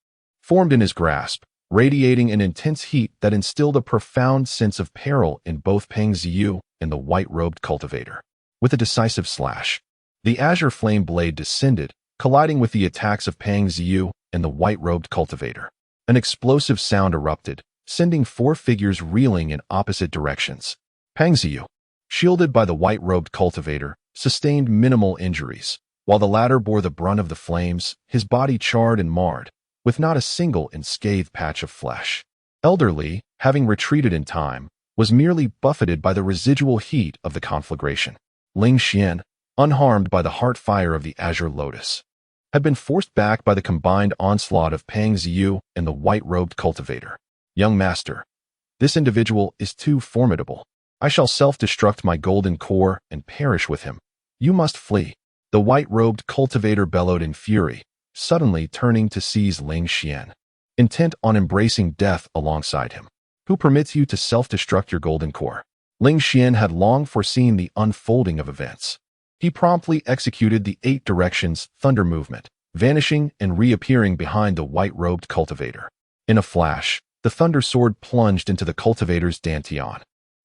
formed in his grasp, radiating an intense heat that instilled a profound sense of peril in both Pang Ziyu and the white-robed cultivator. With a decisive slash, the azure flame blade descended, colliding with the attacks of Pang Ziyu and the white-robed cultivator. An explosive sound erupted, sending 4 figures reeling in opposite directions. Pang Ziyu, shielded by the white-robed cultivator, sustained minimal injuries, while the latter bore the brunt of the flames, his body charred and marred, with not a single unscathed patch of flesh. Elder Li, having retreated in time, was merely buffeted by the residual heat of the conflagration. Ling Xian, unharmed by the heart fire of the Azure Lotus, had been forced back by the combined onslaught of Pang Ziyu and the white-robed cultivator. "Young master, this individual is too formidable. I shall self-destruct my golden core and perish with him. You must flee." The white-robed cultivator bellowed in fury, suddenly turning to seize Ling Xian, intent on embracing death alongside him. "Who permits you to self-destruct your golden core?" Ling Xian had long foreseen the unfolding of events. He promptly executed the 8 directions thunder movement, vanishing and reappearing behind the white-robed cultivator. In a flash, the thunder sword plunged into the cultivator's dantian,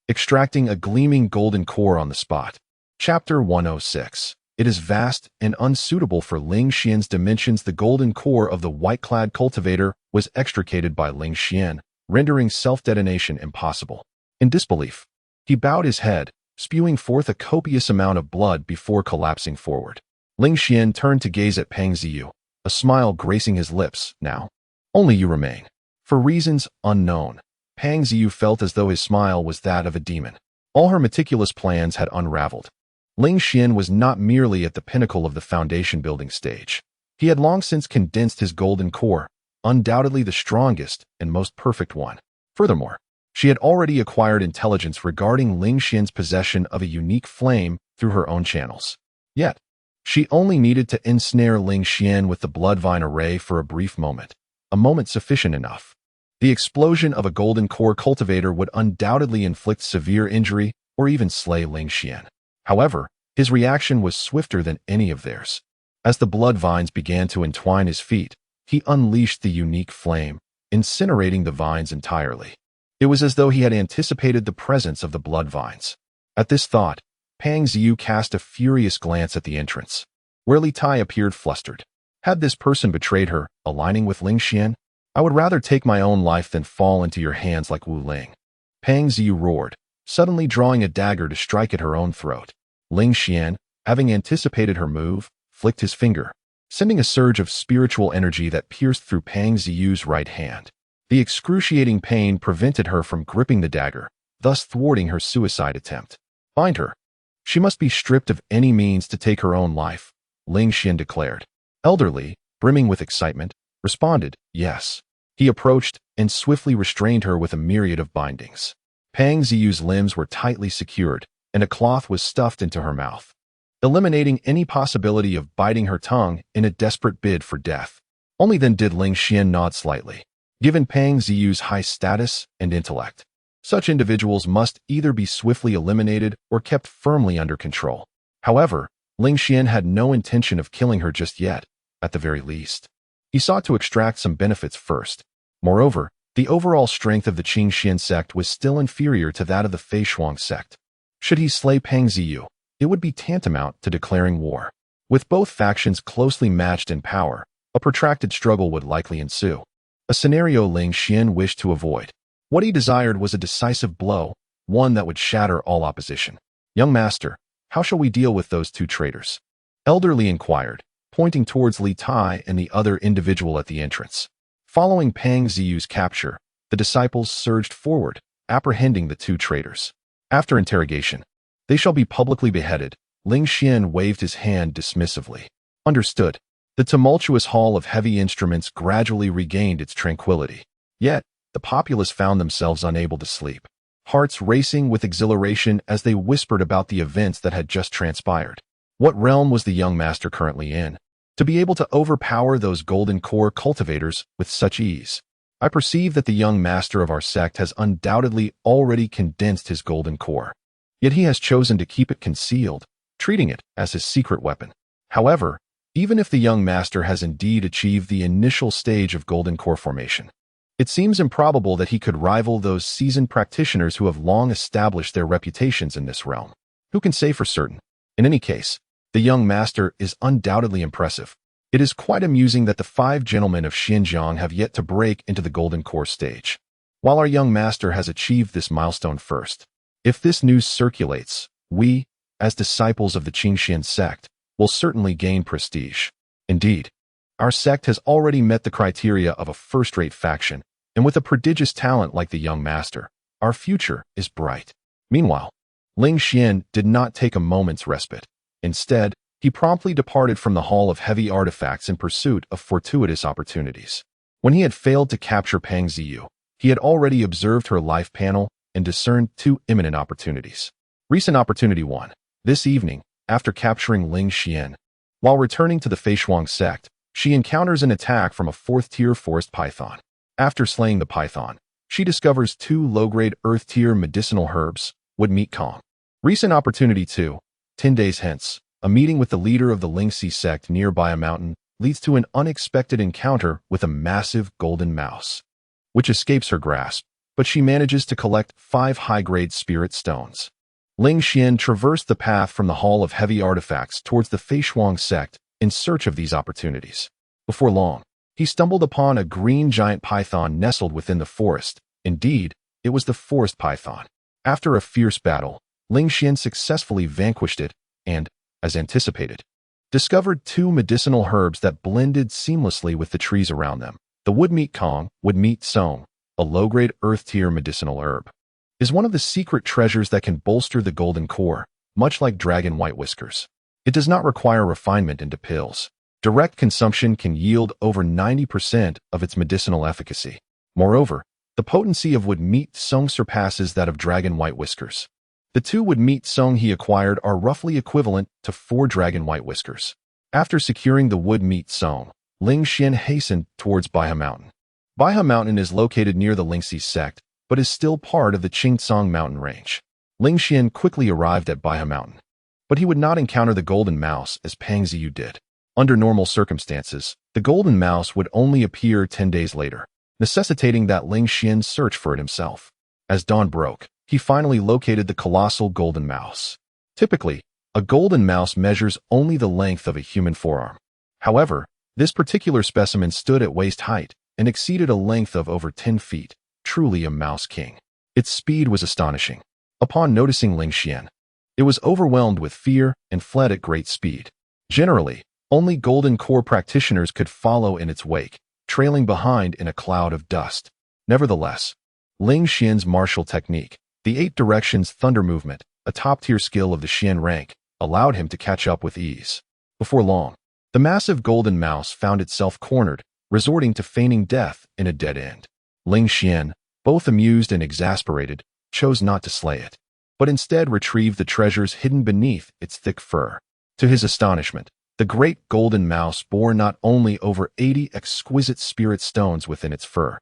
extracting a gleaming golden core on the spot. Chapter 106. It is vast and unsuitable for Ling Xian's dimensions. The golden core of the white-clad cultivator was extricated by Ling Xian, rendering self-detonation impossible. In disbelief, he bowed his head, spewing forth a copious amount of blood before collapsing forward. Ling Xian turned to gaze at Pang Ziyu, a smile gracing his lips. "Now, only you remain." For reasons unknown, Pang Ziyu felt as though his smile was that of a demon. All her meticulous plans had unraveled. Ling Xian was not merely at the pinnacle of the foundation-building stage. He had long since condensed his golden core, undoubtedly the strongest and most perfect one. Furthermore, she had already acquired intelligence regarding Ling Xian's possession of a unique flame through her own channels. Yet, she only needed to ensnare Ling Xian with the Bloodvine array for a brief moment, a moment sufficient enough. The explosion of a golden core cultivator would undoubtedly inflict severe injury or even slay Ling Xian. However, his reaction was swifter than any of theirs. As the blood vines began to entwine his feet, he unleashed the unique flame, incinerating the vines entirely. It was as though he had anticipated the presence of the blood vines. At this thought, Pang Ziyu cast a furious glance at the entrance, where Li Tai appeared flustered. Had this person betrayed her, aligning with Ling Xian? I would rather take my own life than fall into your hands like Wu Ling. Pang Ziyu roared, suddenly drawing a dagger to strike at her own throat. Ling Xian, having anticipated her move, flicked his finger, sending a surge of spiritual energy that pierced through Pang Ziyu's right hand. The excruciating pain prevented her from gripping the dagger, thus thwarting her suicide attempt. Find her. She must be stripped of any means to take her own life, Ling Xian declared. Elderly, brimming with excitement, responded, yes. He approached and swiftly restrained her with a myriad of bindings. Pang Ziyu's limbs were tightly secured, and a cloth was stuffed into her mouth, eliminating any possibility of biting her tongue in a desperate bid for death. Only then did Ling Xian nod slightly. Given Pang Ziyu's high status and intellect, such individuals must either be swiftly eliminated or kept firmly under control. However, Ling Xian had no intention of killing her just yet, at the very least. He sought to extract some benefits first. Moreover, the overall strength of the Qingxian sect was still inferior to that of the Feishuang sect. Should he slay Pang Ziyu, it would be tantamount to declaring war. With both factions closely matched in power, a protracted struggle would likely ensue, a scenario Ling Xian wished to avoid. What he desired was a decisive blow, one that would shatter all opposition. Young master, how shall we deal with those two traitors? Elderly inquired, pointing towards Li Tai and the other individual at the entrance. Following Pang Ziyu's capture, the disciples surged forward, apprehending the two traitors. After interrogation, they shall be publicly beheaded. Ling Xian waved his hand dismissively. Understood. The tumultuous hall of heavy instruments gradually regained its tranquility. Yet, the populace found themselves unable to sleep, hearts racing with exhilaration as they whispered about the events that had just transpired. What realm was the young master currently in, to be able to overpower those golden core cultivators with such ease? I perceive that the young master of our sect has undoubtedly already condensed his golden core. Yet he has chosen to keep it concealed, treating it as his secret weapon. However, even if the young master has indeed achieved the initial stage of golden core formation, it seems improbable that he could rival those seasoned practitioners who have long established their reputations in this realm. Who can say for certain? In any case, the young master is undoubtedly impressive. It is quite amusing that the 5 gentlemen of Xinjiang have yet to break into the golden core stage, while our young master has achieved this milestone first. If this news circulates, we, as disciples of the Qingxian sect, will certainly gain prestige. Indeed, our sect has already met the criteria of a first-rate faction, and with a prodigious talent like the young master, our future is bright. Meanwhile, Ling Xian did not take a moment's respite. Instead, he promptly departed from the Hall of Heavy Artifacts in pursuit of fortuitous opportunities. When he had failed to capture Pang Ziyu, he had already observed her life panel and discerned 2 imminent opportunities. Recent opportunity 1. This evening, after capturing Ling Xian, while returning to the Feishuang sect, she encounters an attack from a 4th-tier forest python. After slaying the python, she discovers 2 low-grade earth-tier medicinal herbs, would meet Kong. Recent opportunity 2. 10 days hence, a meeting with the leader of the Lingxi sect nearby a mountain leads to an unexpected encounter with a massive golden mouse, which escapes her grasp, but she manages to collect 5 high-grade spirit stones. Ling Xian traversed the path from the Hall of Heavy Artifacts towards the Feishuang sect in search of these opportunities. Before long, he stumbled upon a green giant python nestled within the forest. Indeed, it was the forest python. After a fierce battle, Ling Xian successfully vanquished it and, as anticipated, discovered 2 medicinal herbs that blended seamlessly with the trees around them. The woodmeat Kong, woodmeat Song, a low-grade earth-tier medicinal herb, is one of the secret treasures that can bolster the golden core, much like dragon white whiskers. It does not require refinement into pills. Direct consumption can yield over 90% of its medicinal efficacy. Moreover, the potency of wood meat song surpasses that of dragon white whiskers. The 2 wood meat song he acquired are roughly equivalent to 4 dragon white whiskers. After securing the wood meat song, Ling Xian hastened towards Baihe Mountain. Baihe Mountain is located near the Lingxi sect, but is still part of the Qingcang mountain range. Ling Xian quickly arrived at Baihe Mountain. But he would not encounter the golden mouse as Pang Ziyu did. Under normal circumstances, the golden mouse would only appear 10 days later, necessitating that Ling Xian search for it himself. As dawn broke, he finally located the colossal golden mouse. Typically, a golden mouse measures only the length of a human forearm. However, this particular specimen stood at waist height and exceeded a length of over 10 feet, truly a mouse king. Its speed was astonishing. Upon noticing Ling Xian, it was overwhelmed with fear and fled at great speed. Generally, only golden core practitioners could follow in its wake, trailing behind in a cloud of dust. Nevertheless, Ling Xian's martial technique, the 8 directions thunder movement, a top-tier skill of the Xian rank, allowed him to catch up with ease. Before long, the massive golden mouse found itself cornered, resorting to feigning death in a dead end. Ling Xian, both amused and exasperated, chose not to slay it, but instead retrieved the treasures hidden beneath its thick fur. To his astonishment, the great golden mouse bore not only over 80 exquisite spirit stones within its fur,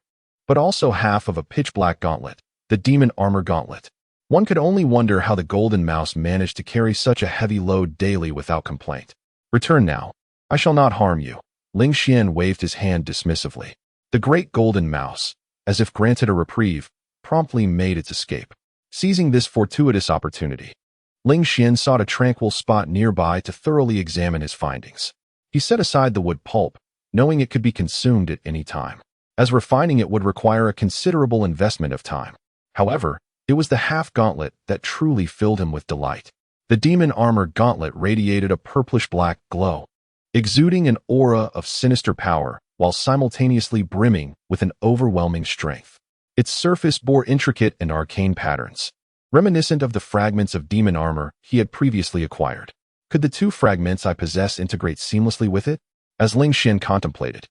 but also half of a pitch-black gauntlet, the demon armor gauntlet. One could only wonder how the golden mouse managed to carry such a heavy load daily without complaint. Return now. I shall not harm you. Ling Xian waved his hand dismissively. The great golden mouse, as if granted a reprieve, promptly made its escape. Seizing this fortuitous opportunity, Ling Xian sought a tranquil spot nearby to thoroughly examine his findings. He set aside the wood pulp, knowing it could be consumed at any time, as refining it would require a considerable investment of time. However, it was the half gauntlet that truly filled him with delight. The demon armor gauntlet radiated a purplish-black glow, exuding an aura of sinister power while simultaneously brimming with an overwhelming strength. Its surface bore intricate and arcane patterns, reminiscent of the fragments of demon armor he had previously acquired. Could the 2 fragments I possess integrate seamlessly with it? As Ling Xian contemplated,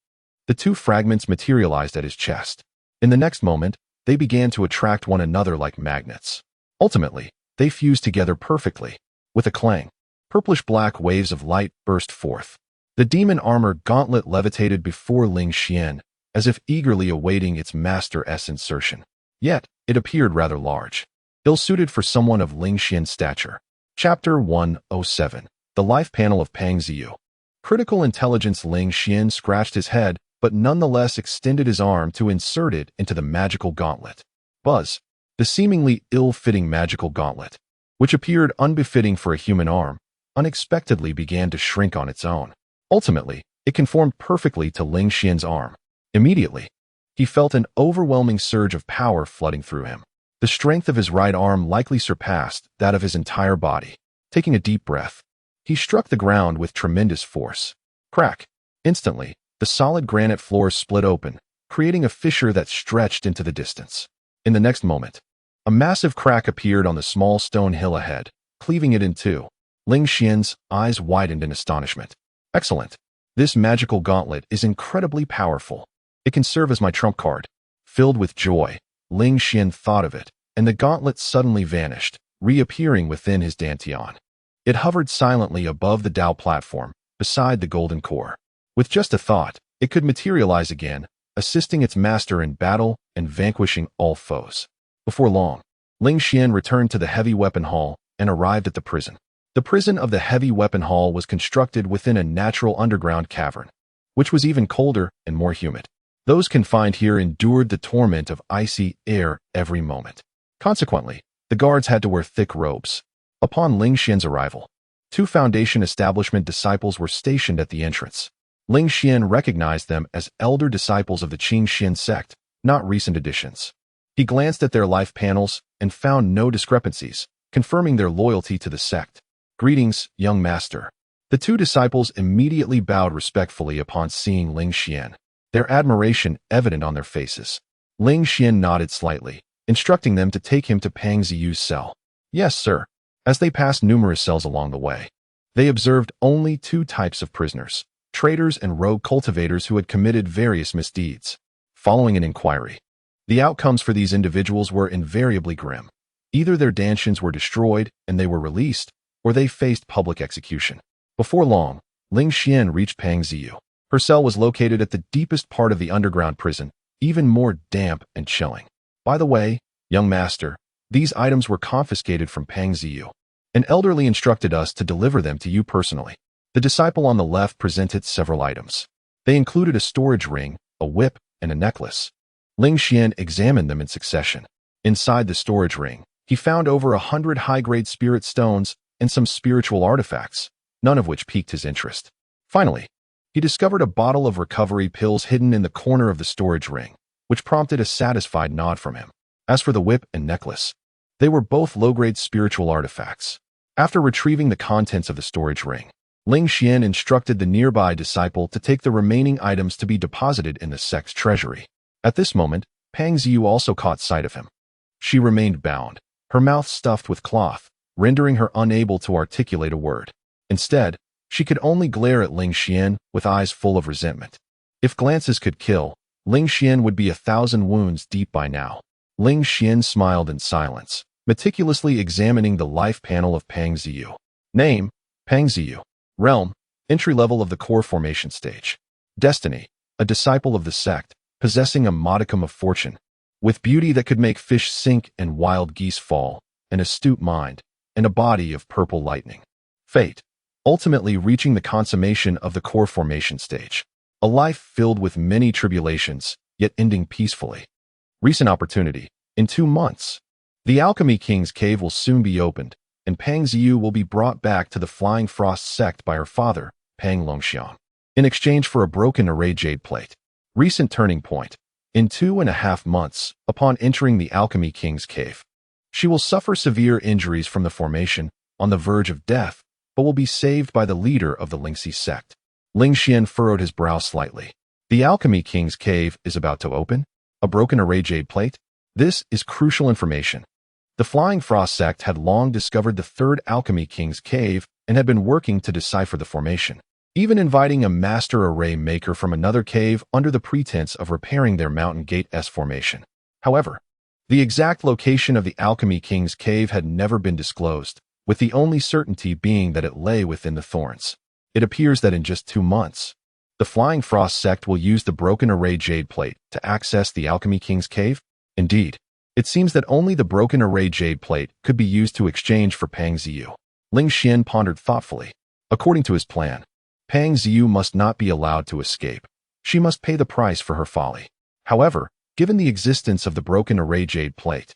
the 2 fragments materialized at his chest. In the next moment, they began to attract one another like magnets. Ultimately, they fused together perfectly. With a clang, purplish-black waves of light burst forth. The demon armor gauntlet levitated before Ling Xian, as if eagerly awaiting its master-s insertion. Yet, it appeared rather large, ill-suited for someone of Ling Xian's stature. Chapter 107. The Life Panel of Pang Ziyu. Critical intelligence. Ling Xian scratched his head, but nonetheless extended his arm to insert it into the magical gauntlet. Buzz. The seemingly ill-fitting magical gauntlet, which appeared unbefitting for a human arm, unexpectedly began to shrink on its own. Ultimately, it conformed perfectly to Ling Xian's arm. Immediately, he felt an overwhelming surge of power flooding through him. The strength of his right arm likely surpassed that of his entire body. Taking a deep breath, he struck the ground with tremendous force. Crack! Instantly, the solid granite floor split open, creating a fissure that stretched into the distance. In the next moment, a massive crack appeared on the small stone hill ahead, cleaving it in two. Ling Xian's eyes widened in astonishment. Excellent! This magical gauntlet is incredibly powerful. It can serve as my trump card. Filled with joy, Ling Xian thought of it, and the gauntlet suddenly vanished, reappearing within his dantian. It hovered silently above the Dao platform, beside the golden core. With just a thought, it could materialize again, assisting its master in battle and vanquishing all foes. Before long, Ling Xian returned to the heavy weapon hall and arrived at the prison. The prison of the heavy weapon hall was constructed within a natural underground cavern, which was even colder and more humid. Those confined here endured the torment of icy air every moment. Consequently, the guards had to wear thick robes. Upon Ling Xian's arrival, 2 Foundation establishment disciples were stationed at the entrance. Ling Xian recognized them as elder disciples of the Qingxian sect, not recent additions. He glanced at their life panels and found no discrepancies, confirming their loyalty to the sect. Greetings, young master. The 2 disciples immediately bowed respectfully upon seeing Ling Xian, their admiration evident on their faces. Ling Xian nodded slightly, instructing them to take him to Pang Ziyu's cell. Yes, sir. As they passed numerous cells along the way, they observed only 2 types of prisoners: traders and rogue cultivators who had committed various misdeeds. Following an inquiry, the outcomes for these individuals were invariably grim. Either their dantians were destroyed and they were released, or they faced public execution. Before long, Ling Xian reached Pang Ziyu. Her cell was located at the deepest part of the underground prison, even more damp and chilling. By the way, young master, these items were confiscated from Pang Ziyu. An elderly instructed us to deliver them to you personally. The disciple on the left presented several items. They included a storage ring, a whip, and a necklace. Ling Xian examined them in succession. Inside the storage ring, he found over 100 high-grade spirit stones and some spiritual artifacts, none of which piqued his interest. Finally, he discovered a bottle of recovery pills hidden in the corner of the storage ring, which prompted a satisfied nod from him. As for the whip and necklace, they were both low-grade spiritual artifacts. After retrieving the contents of the storage ring, Ling Xian instructed the nearby disciple to take the remaining items to be deposited in the sect's treasury. At this moment, Pang Ziyu also caught sight of him. She remained bound, her mouth stuffed with cloth, rendering her unable to articulate a word. Instead, she could only glare at Ling Xian with eyes full of resentment. If glances could kill, Ling Xian would be 1,000 wounds deep by now. Ling Xian smiled in silence, meticulously examining the life panel of Pang Ziyu. Name, Pang Ziyu. Realm, entry level of the core formation stage. Destiny, a disciple of the sect, possessing a modicum of fortune. With beauty that could make fish sink and wild geese fall, an astute mind, and a body of purple lightning. Fate, ultimately reaching the consummation of the core formation stage. A life filled with many tribulations, yet ending peacefully. Recent opportunity, in 2 months. The Alchemy King's cave will soon be opened, and Pang Ziyu will be brought back to the Flying Frost sect by her father, Pang Longxiang, in exchange for a broken array jade plate. Recent turning point. In 2.5 months, upon entering the Alchemy King's cave, she will suffer severe injuries from the formation, on the verge of death, but will be saved by the leader of the Lingxi sect. Ling Xian furrowed his brow slightly. The Alchemy King's cave is about to open? A broken array jade plate? This is crucial information. The Flying Frost sect had long discovered the third Alchemy King's cave and had been working to decipher the formation, even inviting a master array maker from another cave under the pretense of repairing their Mountain Gate S formation. However, the exact location of the Alchemy King's cave had never been disclosed, with the only certainty being that it lay within the thorns. It appears that in just 2 months, the Flying Frost sect will use the broken array jade plate to access the Alchemy King's cave. Indeed, it seems that only the broken array jade plate could be used to exchange for Pang Ziyu. Ling Xian pondered thoughtfully. According to his plan, Pang Ziyu must not be allowed to escape. She must pay the price for her folly. However, given the existence of the broken array jade plate,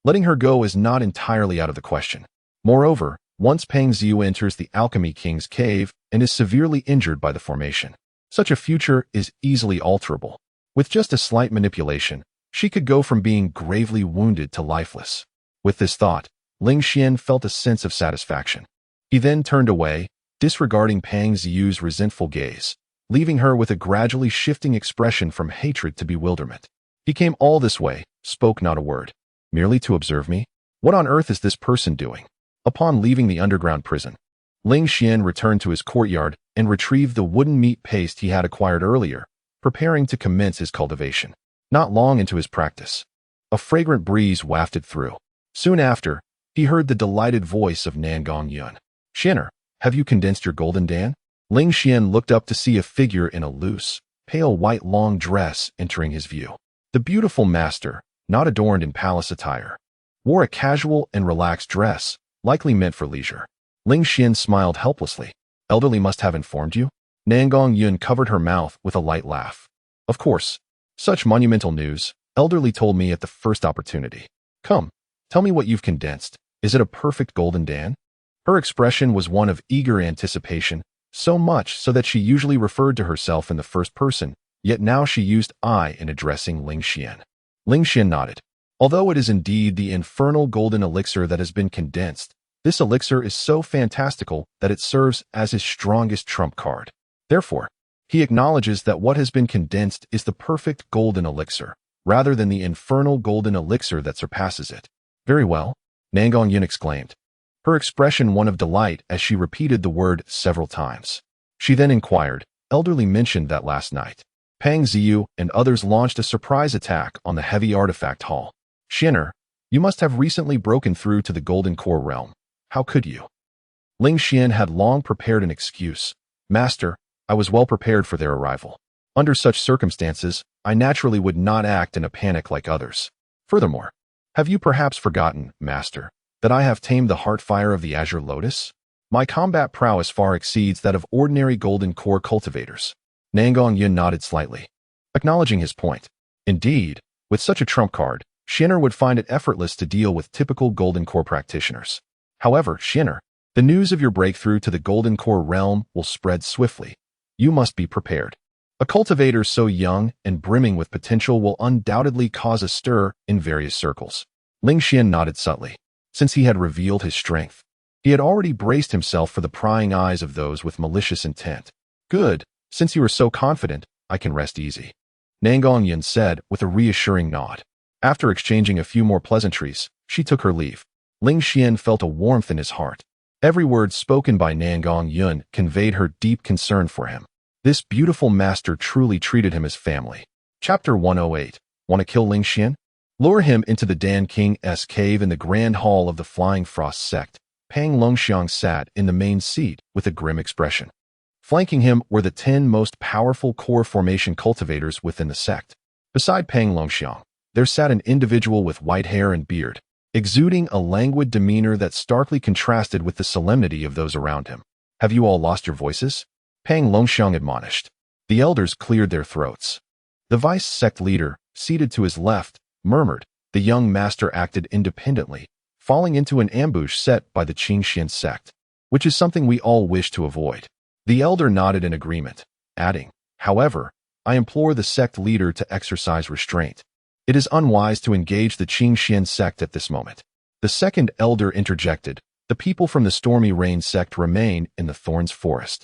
letting her go is not entirely out of the question. Moreover, once Pang Ziyu enters the Alchemy King's cave and is severely injured by the formation, such a future is easily alterable. With just a slight manipulation, she could go from being gravely wounded to lifeless. With this thought, Ling Xian felt a sense of satisfaction. He then turned away, disregarding Pang Ziyu's resentful gaze, leaving her with a gradually shifting expression from hatred to bewilderment. He came all this way, spoke not a word, merely to observe me? What on earth is this person doing? Upon leaving the underground prison, Ling Xian returned to his courtyard and retrieved the wooden meat paste he had acquired earlier, preparing to commence his cultivation. Not long into his practice, a fragrant breeze wafted through. Soon after, he heard the delighted voice of Nangong Yun. "Xianer, have you condensed your golden dan?" Ling Xian looked up to see a figure in a loose, pale white long dress entering his view. The beautiful master, not adorned in palace attire, wore a casual and relaxed dress, likely meant for leisure. Ling Xian smiled helplessly. "Elderly must have informed you?" Nangong Yun covered her mouth with a light laugh. "Of course. Such monumental news, Elderly told me at the first opportunity. Come, tell me what you've condensed. Is it a perfect golden dan?" Her expression was one of eager anticipation, so much so that she usually referred to herself in the first person, yet now she used I in addressing Ling Xian. Ling Xian nodded. "Although it is indeed the infernal golden elixir that has been condensed, this elixir is so fantastical that it serves as his strongest trump card. Therefore, he acknowledges that what has been condensed is the perfect golden elixir, rather than the infernal golden elixir that surpasses it." "Very well," Nangong Yin exclaimed, her expression one of delight as she repeated the word several times. She then inquired, elderly mentioned that last night. Pang Ziyu and others launched a surprise attack on the heavy artifact hall. Xianer, you must have recently broken through to the Golden Core realm. How could you? Ling Xian had long prepared an excuse. Master, I was well prepared for their arrival. Under such circumstances, I naturally would not act in a panic like others. Furthermore, have you perhaps forgotten, Master, that I have tamed the heart fire of the Azure Lotus? My combat prowess far exceeds that of ordinary Golden Core cultivators. Nangong Yun nodded slightly, acknowledging his point. Indeed, with such a trump card, Xianer would find it effortless to deal with typical Golden Core practitioners. However, Xianer, the news of your breakthrough to the Golden Core realm will spread swiftly. You must be prepared. A cultivator so young and brimming with potential will undoubtedly cause a stir in various circles. Ling Xian nodded subtly. Since he had revealed his strength, he had already braced himself for the prying eyes of those with malicious intent. Good, since you are so confident, I can rest easy. Nangong Yin said with a reassuring nod. After exchanging a few more pleasantries, she took her leave. Ling Xian felt a warmth in his heart. Every word spoken by Nangong Yun conveyed her deep concern for him. This beautiful master truly treated him as family. Chapter 108. Want to kill Ling Xian? Lure him into the Dan King's cave in the Grand Hall of the Flying Frost sect. Pang Longxiang sat in the main seat with a grim expression. Flanking him were the 10 most powerful core formation cultivators within the sect. Beside Pang Longxiang, there sat an individual with white hair and beard, exuding a languid demeanor that starkly contrasted with the solemnity of those around him. Have you all lost your voices? Pang Longxiang admonished. The elders cleared their throats. The vice sect leader, seated to his left, murmured. The young master acted independently, falling into an ambush set by the Qingxian sect, which is something we all wish to avoid. The elder nodded in agreement, adding, however, I implore the sect leader to exercise restraint. It is unwise to engage the Qingxian sect at this moment. The second elder interjected, the people from the Stormy Rain sect remain in the Thorns Forest.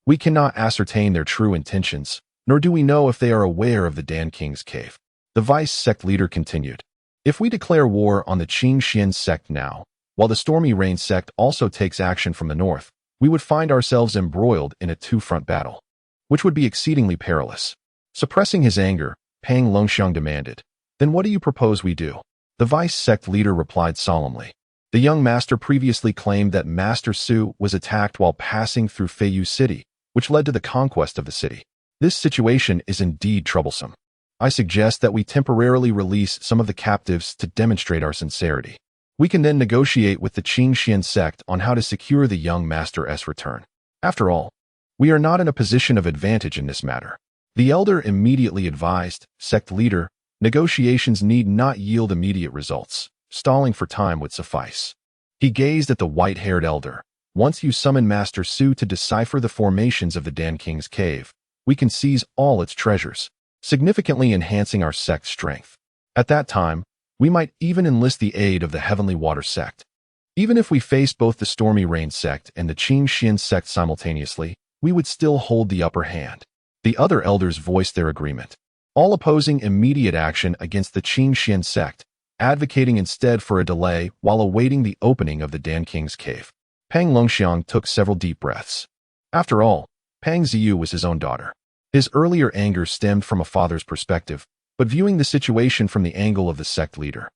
We cannot ascertain their true intentions, nor do we know if they are aware of the Dan King's cave. The vice sect leader continued. If we declare war on the Qingxian sect now, while the Stormy Rain sect also takes action from the north, we would find ourselves embroiled in a two-front battle, which would be exceedingly perilous. Suppressing his anger, Pang Longxiang demanded, then what do you propose we do? The vice sect leader replied solemnly. The young master previously claimed that Master Su was attacked while passing through Feiyu City, which led to the conquest of the city. This situation is indeed troublesome. I suggest that we temporarily release some of the captives to demonstrate our sincerity. We can then negotiate with the Qingxian sect on how to secure the young master's return. After all, we are not in a position of advantage in this matter. The elder immediately advised, sect leader, negotiations need not yield immediate results. Stalling for time would suffice. He gazed at the white-haired elder. Once you summon Master Su to decipher the formations of the Dan King's cave, we can seize all its treasures, significantly enhancing our sect's strength. At that time, we might even enlist the aid of the Heavenly Water sect. Even if we faced both the Stormy Rain sect and the Qingxian sect simultaneously, we would still hold the upper hand. The other elders voiced their agreement, all opposing immediate action against the Qingxian sect, advocating instead for a delay while awaiting the opening of the Dan King's cave. Pang Longxiang took several deep breaths. After all, Pang Ziyu was his own daughter. His earlier anger stemmed from a father's perspective, but viewing the situation from the angle of the sect leader,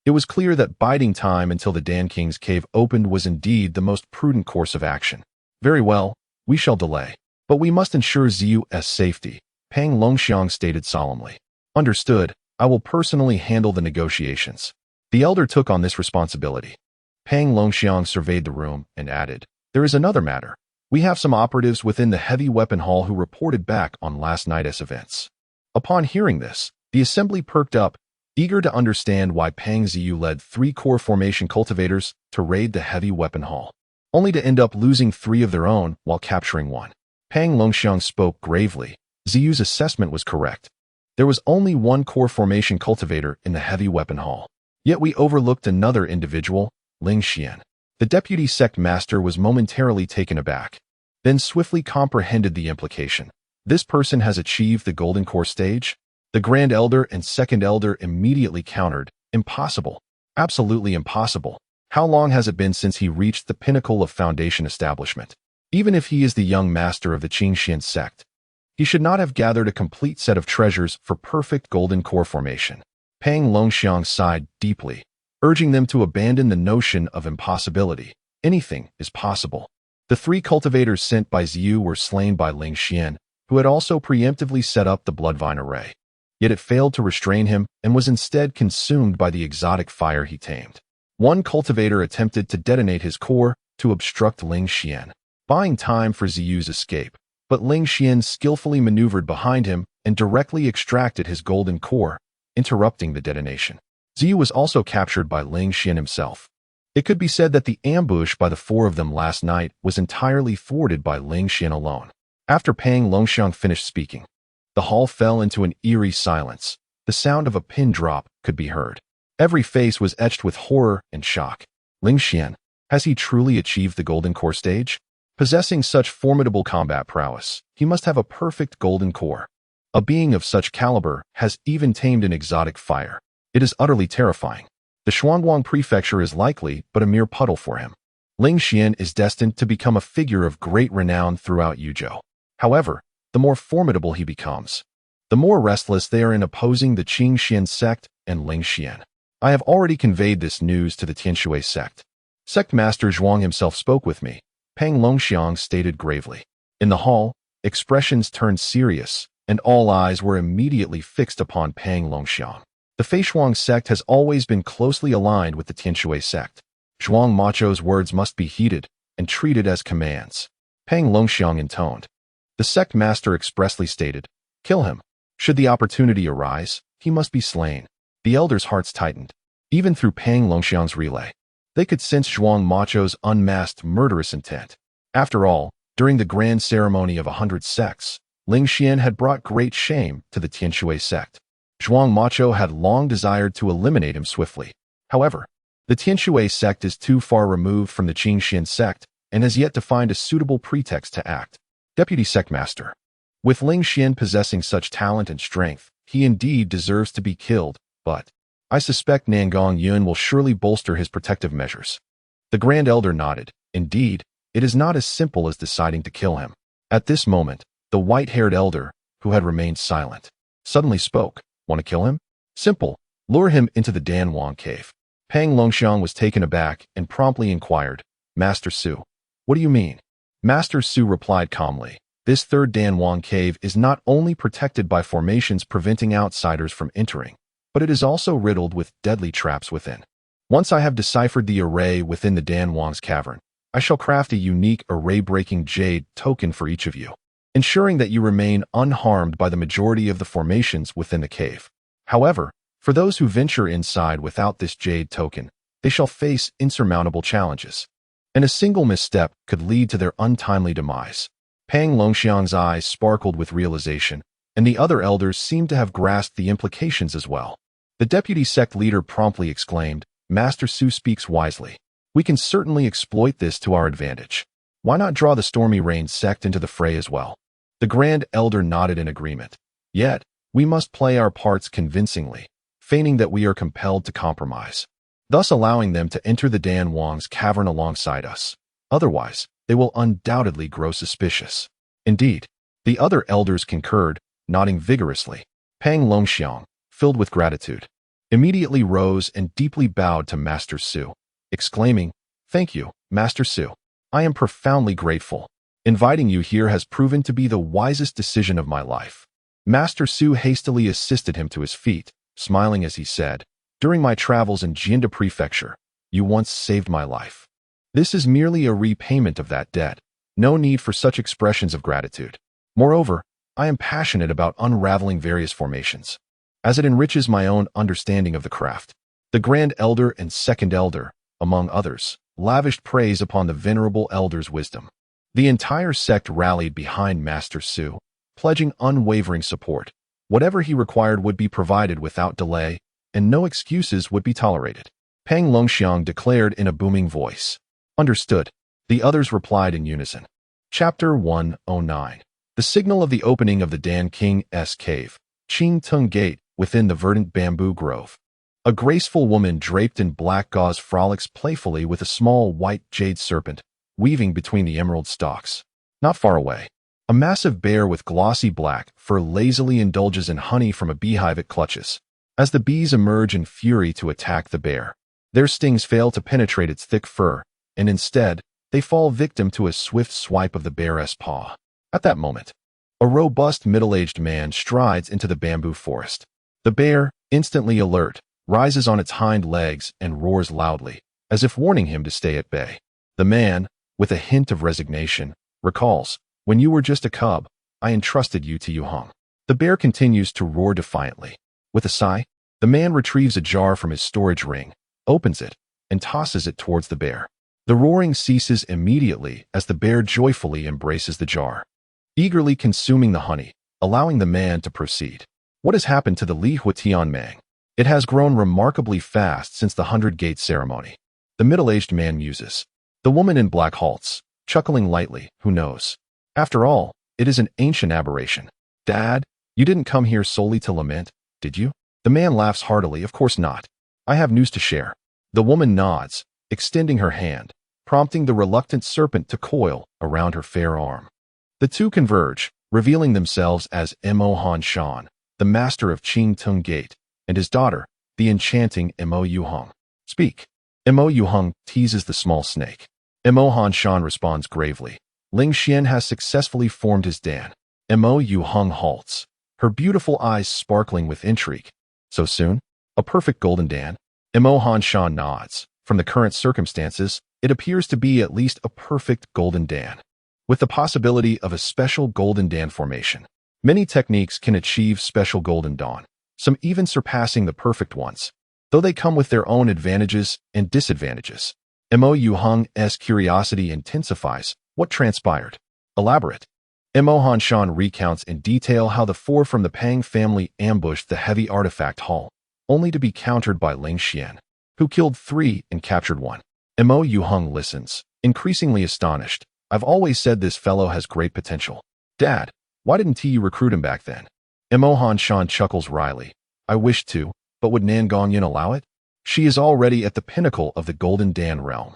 it was clear that biding time until the Dan King's cave opened was indeed the most prudent course of action. Very well, we shall delay, but we must ensure Ziyu's safety, Pang Longxiang stated solemnly. Understood, I will personally handle the negotiations. The elder took on this responsibility. Pang Longxiang surveyed the room and added, there is another matter. We have some operatives within the heavy weapon hall who reported back on last night's events. Upon hearing this, the assembly perked up, eager to understand why Pang Ziyu led 3 core formation cultivators to raid the heavy weapon hall, only to end up losing 3 of their own while capturing 1. Pang Longxiang spoke gravely. Ziyu's assessment was correct. There was only 1 core formation cultivator in the heavy weapon hall. Yet we overlooked another individual, Ling Xian. The deputy sect master was momentarily taken aback, then swiftly comprehended the implication. This person has achieved the Golden Core stage? The Grand Elder and Second Elder immediately countered, impossible. Absolutely impossible. How long has it been since he reached the pinnacle of foundation establishment? Even if he is the young master of the Qingxian sect, He should not have gathered a complete set of treasures for perfect golden core formation. Pang Longxiang sighed deeply, urging them to abandon the notion of impossibility. Anything is possible. The 3 cultivators sent by Ziyu were slain by Ling Xian, who had also preemptively set up the Bloodvine array. Yet it failed to restrain him and was instead consumed by the exotic fire he tamed. One cultivator attempted to detonate his core to obstruct Ling Xian, buying time for Ziyu's escape, but Ling Xian skillfully maneuvered behind him and directly extracted his golden core, interrupting the detonation. Ziyu was also captured by Ling Xian himself. It could be said that the ambush by the 4 of them last night was entirely thwarted by Ling Xian alone. After Pang Longxiang finished speaking, the hall fell into an eerie silence. The sound of a pin drop could be heard. Every face was etched with horror and shock. Ling Xian, has he truly achieved the golden core stage? Possessing such formidable combat prowess, he must have a perfect golden core. A being of such caliber has even tamed an exotic fire. It is utterly terrifying. The Shuangguang prefecture is likely but a mere puddle for him. Ling Xian is destined to become a figure of great renown throughout Yuzhou. However, the more formidable he becomes, the more restless they are in opposing the Qingxian sect and Ling Xian. I have already conveyed this news to the Tianshui sect. Sect Master Zhuang himself spoke with me, Pang Longxiang stated gravely. In the hall, expressions turned serious, and all eyes were immediately fixed upon Pang Longxiang. The Feishuang sect has always been closely aligned with the Tianshui sect. Zhuang Macho's words must be heeded and treated as commands. Pang Longxiang intoned. The sect master expressly stated, kill him. Should the opportunity arise, he must be slain. The elders' hearts tightened. Even through Pang Longxiang's relay, they could sense Zhuang Macho's unmasked murderous intent. After all, during the grand ceremony of 100 sects, Ling Xian had brought great shame to the Tianshui sect. Zhuang Macho had long desired to eliminate him swiftly. However, the Tianshui sect is too far removed from the Qingxian sect and has yet to find a suitable pretext to act. Deputy Sect Master. With Ling Xian possessing such talent and strength, he indeed deserves to be killed, but I suspect Nangong Yun will surely bolster his protective measures. The Grand Elder nodded. Indeed, it is not as simple as deciding to kill him. At this moment, the white-haired elder, who had remained silent, suddenly spoke. Want to kill him? Simple. Lure him into the Danwang cave. Pang Longxiang was taken aback and promptly inquired, Master Su, what do you mean? Master Su replied calmly, this 3rd Danwang cave is not only protected by formations preventing outsiders from entering, but it is also riddled with deadly traps within. Once I have deciphered the array within the Danwang's cavern, I shall craft a unique array-breaking jade token for each of you, ensuring that you remain unharmed by the majority of the formations within the cave. However, for those who venture inside without this jade token, they shall face insurmountable challenges, and a single misstep could lead to their untimely demise. Pang Longxiang's eyes sparkled with realization, and the other elders seemed to have grasped the implications as well. The deputy sect leader promptly exclaimed, Master Su speaks wisely. We can certainly exploit this to our advantage. Why not draw the Stormy Rain sect into the fray as well? The Grand Elder nodded in agreement. Yet, we must play our parts convincingly, feigning that we are compelled to compromise, thus allowing them to enter the Danwang's cavern alongside us. Otherwise, they will undoubtedly grow suspicious. Indeed, the other elders concurred, nodding vigorously. Pang Longxiang, filled with gratitude, immediately rose and deeply bowed to Master Su, exclaiming, Thank you, Master Su. I am profoundly grateful. Inviting you here has proven to be the wisest decision of my life. Master Su hastily assisted him to his feet, smiling as he said, During my travels in Jianda Prefecture, you once saved my life. This is merely a repayment of that debt. No need for such expressions of gratitude. Moreover, I am passionate about unraveling various formations, as it enriches my own understanding of the craft. The Grand Elder and Second Elder, among others, lavished praise upon the Venerable Elder's wisdom. The entire sect rallied behind Master Su, pledging unwavering support. Whatever he required would be provided without delay, and no excuses would be tolerated. Pang Longxiang declared in a booming voice. Understood. The others replied in unison. Chapter 109. The signal of the opening of the Dan King's cave, Qing Tung Gate, within the verdant bamboo grove. A graceful woman draped in black gauze frolics playfully with a small white jade serpent, weaving between the emerald stalks. Not far away, A massive bear with glossy black fur lazily indulges in honey from a beehive it clutches. As the bees emerge in fury to attack the bear, their stings fail to penetrate its thick fur, and instead, they fall victim to a swift swipe of the bear's paw. At that moment, a robust middle-aged man strides into the bamboo forest. The bear, instantly alert, rises on its hind legs and roars loudly, as if warning him to stay at bay. The man, with a hint of resignation, recalls, "When you were just a cub, I entrusted you to Yuhong." The bear continues to roar defiantly. With a sigh, the man retrieves a jar from his storage ring, opens it, and tosses it towards the bear. The roaring ceases immediately as the bear joyfully embraces the jar, eagerly consuming the honey, allowing the man to proceed. What has happened to the Li Huatian Mang? It has grown remarkably fast since the 100-gate ceremony. The middle-aged man muses. The woman in black halts, chuckling lightly, who knows? After all, it is an ancient aberration. Dad, you didn't come here solely to lament, did you? The man laughs heartily, of course not. I have news to share. The woman nods, extending her hand, prompting the reluctant serpent to coil around her fair arm. The two converge, revealing themselves as Mo Han Shan, the master of Qing Tung Gate, and his daughter, the enchanting Mo Yuhong. Speak. Mo Yuhong teases the small snake. Mo Han Shan responds gravely. Ling Xian has successfully formed his dan. Mo Yuhong halts, her beautiful eyes sparkling with intrigue. So soon? A perfect golden dan? Mo Han Shan nods. From the current circumstances, it appears to be at least a perfect golden dan, with the possibility of a special golden dan formation. Many techniques can achieve special golden dawn, some even surpassing the perfect ones, though they come with their own advantages and disadvantages. Mo Yuhong's curiosity intensifies. What transpired? Elaborate. Mo Han Shan recounts in detail how the four from the Pang family ambushed the heavy artifact hall, only to be countered by Ling Xian, who killed 3 and captured 1. Mo Yuhong listens, increasingly astonished. I've always said this fellow has great potential. Dad, why didn't you recruit him back then? Mo Han Shan chuckles wryly. I wished to, but would Nan Gongyin allow it? She is already at the pinnacle of the Golden Dan realm.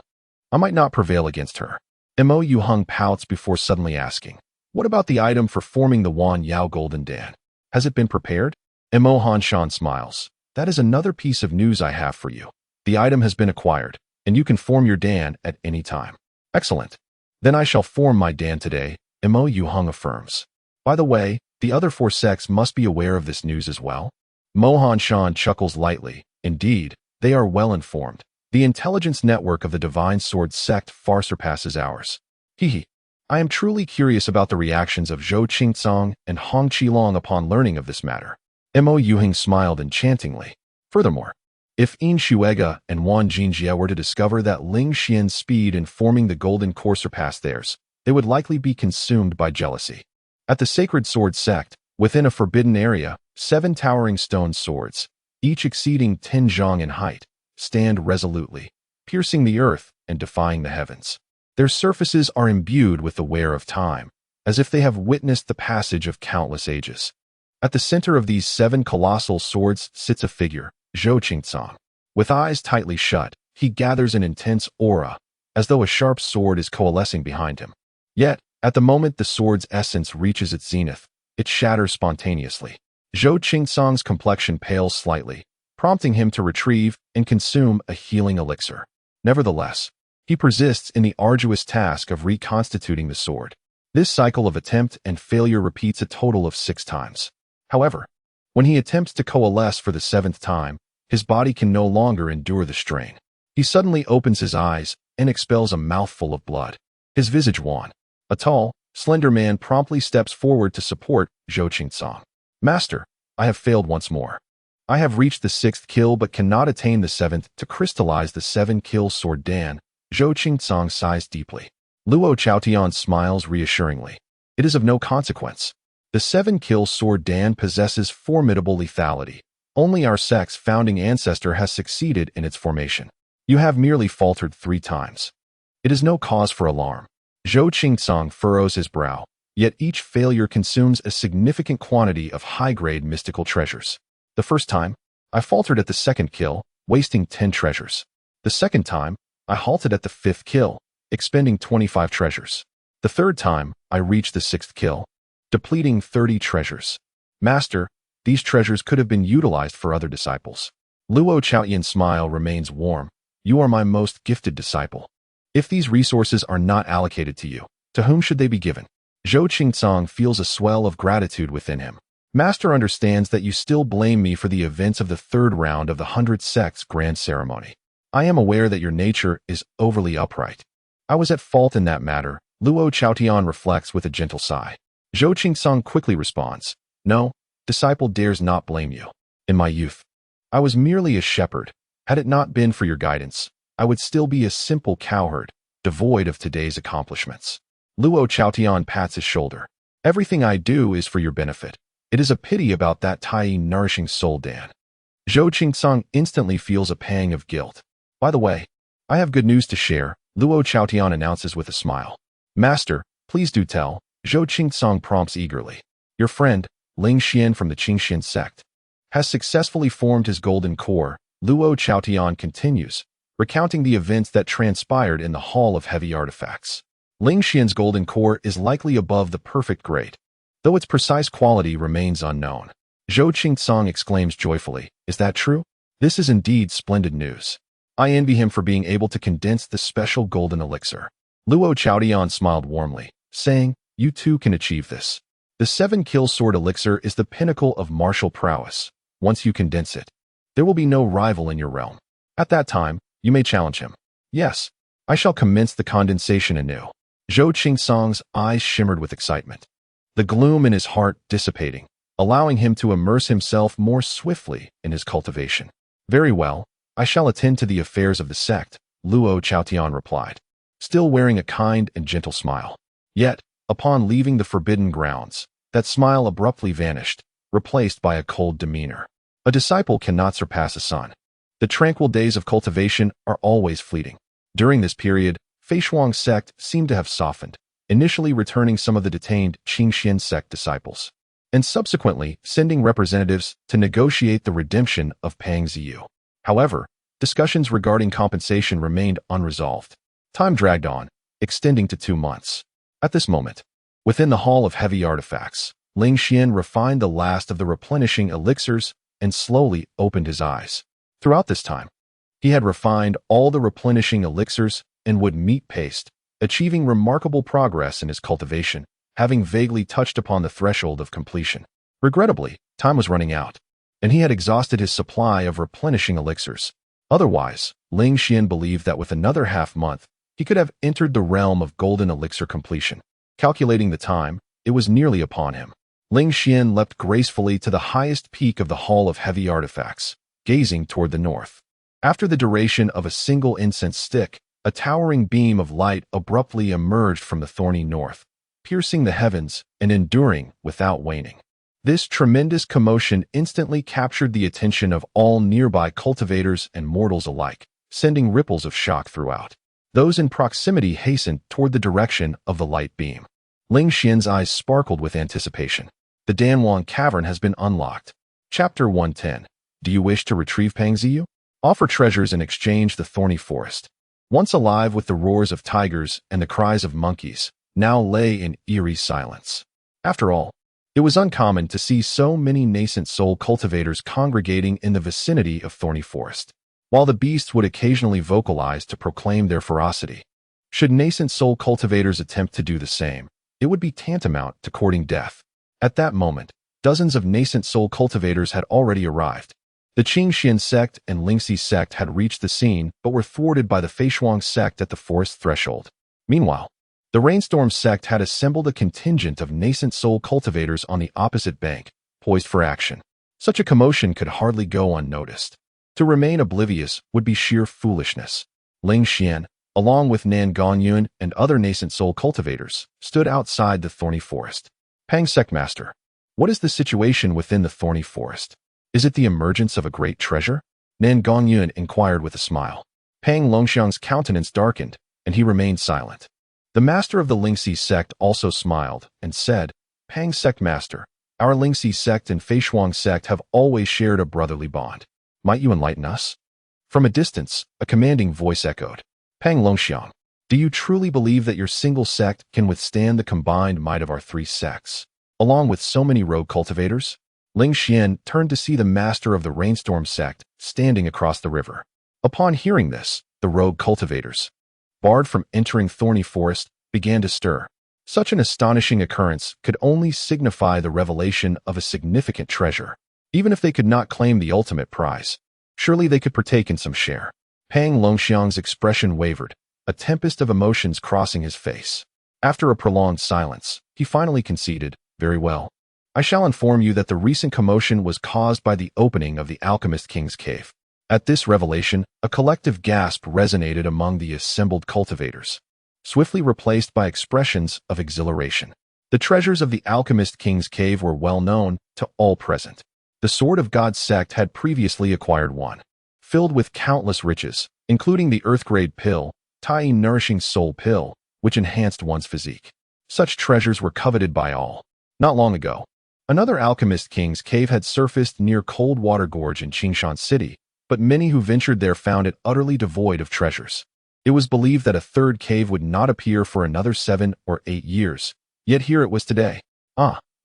I might not prevail against her. Mo Yuhong pouts before suddenly asking, what about the item for forming the Wan Yao Golden Dan? Has it been prepared? Mo Han Shan smiles. That is another piece of news I have for you. The item has been acquired, and you can form your Dan at any time. Excellent. Then I shall form my Dan today, Mo Yuhong affirms. By the way, the other 4 sects must be aware of this news as well. Mo Han Shan chuckles lightly. Indeed, they are well informed. The intelligence network of the Divine Sword sect far surpasses ours. Hehe. I am truly curious about the reactions of Zhou Qingcong and Hong Qilong upon learning of this matter. Mo Yuhing smiled enchantingly. Furthermore, if Yin Shuega and Wan Jingjie were to discover that Ling Xian's speed in forming the golden core surpassed theirs, they would likely be consumed by jealousy. At the Sacred Sword sect, within a forbidden area, 7 towering stone swords, each exceeding 10 zhang in height, stand resolutely, piercing the earth and defying the heavens. Their surfaces are imbued with the wear of time, as if they have witnessed the passage of countless ages. At the center of these 7 colossal swords sits a figure, Zhou Qingcong. With eyes tightly shut, he gathers an intense aura, as though a sharp sword is coalescing behind him. Yet, at the moment the sword's essence reaches its zenith, it shatters spontaneously. Zhou Qingcong's complexion pales slightly, prompting him to retrieve and consume a healing elixir. Nevertheless, he persists in the arduous task of reconstituting the sword. This cycle of attempt and failure repeats a total of 6 times. However, when he attempts to coalesce for the 7th time, his body can no longer endure the strain. He suddenly opens his eyes and expels a mouthful of blood. His visage wan. A tall, slender man promptly steps forward to support Zhou Qingcong. Master, I have failed once more. I have reached the 6th kill but cannot attain the 7th to crystallize the 7-kill sword Dan. Zhou Qingcong sighs deeply. Luo Chaotian smiles reassuringly. It is of no consequence. The 7-kill sword Dan possesses formidable lethality. Only our sect's founding ancestor has succeeded in its formation. You have merely faltered 3 times. It is no cause for alarm. Zhou Qingcong furrows his brow, yet each failure consumes a significant quantity of high-grade mystical treasures. The first time, I faltered at the 2nd kill, wasting 10 treasures. The 2nd time, I halted at the 5th kill, expending 25 treasures. The third time, I reached the sixth kill, depleting 30 treasures. Master, these treasures could have been utilized for other disciples. Luo Chaotian's smile remains warm. You are my most gifted disciple. If these resources are not allocated to you, to whom should they be given? Zhou Qingcang feels a swell of gratitude within him. Master understands that you still blame me for the events of the third round of the 100 Sects Grand Ceremony. I am aware that your nature is overly upright. I was at fault in that matter. Luo Chaotian reflects with a gentle sigh. Zhou Qingcang quickly responds, No, disciple dares not blame you. In my youth, I was merely a shepherd. Had it not been for your guidance, I would still be a simple cowherd, devoid of today's accomplishments. Luo Chaotian pats his shoulder. Everything I do is for your benefit. It is a pity about that tiny, nourishing soul, Dan. Zhou Qingcang instantly feels a pang of guilt. By the way, I have good news to share, Luo Chaotian announces with a smile. Master, please do tell, Zhou Qingcang prompts eagerly. Your friend, Ling Xian from the Qingxian sect, has successfully formed his golden core. Luo Chaotian continues, recounting the events that transpired in the Hall of Heavy Artifacts. Ling Xian's golden core is likely above the perfect grade, though its precise quality remains unknown. Zhou Qingcang exclaims joyfully, Is that true? This is indeed splendid news. I envy him for being able to condense the special golden elixir. Luo Chaotian smiled warmly, saying, You too can achieve this. The 7-kill sword elixir is the pinnacle of martial prowess. Once you condense it, there will be no rival in your realm. At that time, you may challenge him. Yes, I shall commence the condensation anew. Zhou Qingcang's eyes shimmered with excitement, the gloom in his heart dissipating, allowing him to immerse himself more swiftly in his cultivation. Very well, I shall attend to the affairs of the sect, Luo Chaotian replied, still wearing a kind and gentle smile. Yet, upon leaving the forbidden grounds, that smile abruptly vanished, replaced by a cold demeanor. A disciple cannot surpass a sun. The tranquil days of cultivation are always fleeting. During this period, Feishuang sect seemed to have softened, initially returning some of the detained Qingxian sect disciples, and subsequently sending representatives to negotiate the redemption of Pang Ziyu. However, discussions regarding compensation remained unresolved. Time dragged on, extending to 2 months. At this moment, within the Hall of Heavy Artifacts, Ling Xian refined the last of the replenishing elixirs and slowly opened his eyes. Throughout this time, he had refined all the replenishing elixirs and wood meat paste, achieving remarkable progress in his cultivation, having vaguely touched upon the threshold of completion. Regrettably, time was running out, and he had exhausted his supply of replenishing elixirs. Otherwise, Ling Xian believed that with another half-month, he could have entered the realm of golden elixir completion. Calculating the time, it was nearly upon him. Ling Xian leapt gracefully to the highest peak of the Hall of Heavy Artifacts, gazing toward the north. After the duration of a single incense stick, a towering beam of light abruptly emerged from the thorny north, piercing the heavens and enduring without waning. This tremendous commotion instantly captured the attention of all nearby cultivators and mortals alike, sending ripples of shock throughout. Those in proximity hastened toward the direction of the light beam. Ling Xian's eyes sparkled with anticipation. The Danwang Cavern has been unlocked. Chapter 110. Do you wish to retrieve Pang Ziyu? Offer treasures and exchange the thorny forest. Once alive with the roars of tigers and the cries of monkeys, now lay in eerie silence. After all, it was uncommon to see so many nascent soul cultivators congregating in the vicinity of thorny forest. While the beasts would occasionally vocalize to proclaim their ferocity, should nascent soul cultivators attempt to do the same, it would be tantamount to courting death. At that moment, dozens of nascent soul cultivators had already arrived. The Qingxian sect and Lingxi sect had reached the scene but were thwarted by the Feishuang sect at the forest threshold. Meanwhile, the Rainstorm sect had assembled a contingent of nascent soul cultivators on the opposite bank, poised for action. Such a commotion could hardly go unnoticed. To remain oblivious would be sheer foolishness. Ling Xian, along with Nan Gongyun and other nascent soul cultivators, stood outside the thorny forest. Pang Sectmaster, what is the situation within the thorny forest? Is it the emergence of a great treasure? Nan Gongyun inquired with a smile. Pang Longxiang's countenance darkened, and he remained silent. The master of the Lingxi sect also smiled and said, Pang Sectmaster, our Lingxi sect and Feishuang sect have always shared a brotherly bond. Might you enlighten us? From a distance, a commanding voice echoed. Pang Longxiang, Do you truly believe that your single sect can withstand the combined might of our three sects, along with so many rogue cultivators? Ling Xian turned to see the master of the Rainstorm sect standing across the river. Upon hearing this, the rogue cultivators, barred from entering Thorny Forest, began to stir. Such an astonishing occurrence could only signify the revelation of a significant treasure. Even if they could not claim the ultimate prize, surely they could partake in some share. Pang Longxiang's expression wavered, a tempest of emotions crossing his face. After a prolonged silence, he finally conceded, "Very well. I shall inform you that the recent commotion was caused by the opening of the Alchemist King's cave." At this revelation, a collective gasp resonated among the assembled cultivators, swiftly replaced by expressions of exhilaration. The treasures of the Alchemist King's cave were well known to all present. The Sword of God sect had previously acquired one, filled with countless riches, including the Earthgrade Pill, Tai Nourishing Soul Pill, which enhanced one's physique. Such treasures were coveted by all. Not long ago, another Alchemist King's cave had surfaced near Coldwater Gorge in Qingshan City, but many who ventured there found it utterly devoid of treasures. It was believed that a third cave would not appear for another 7 or 8 years, yet here it was today.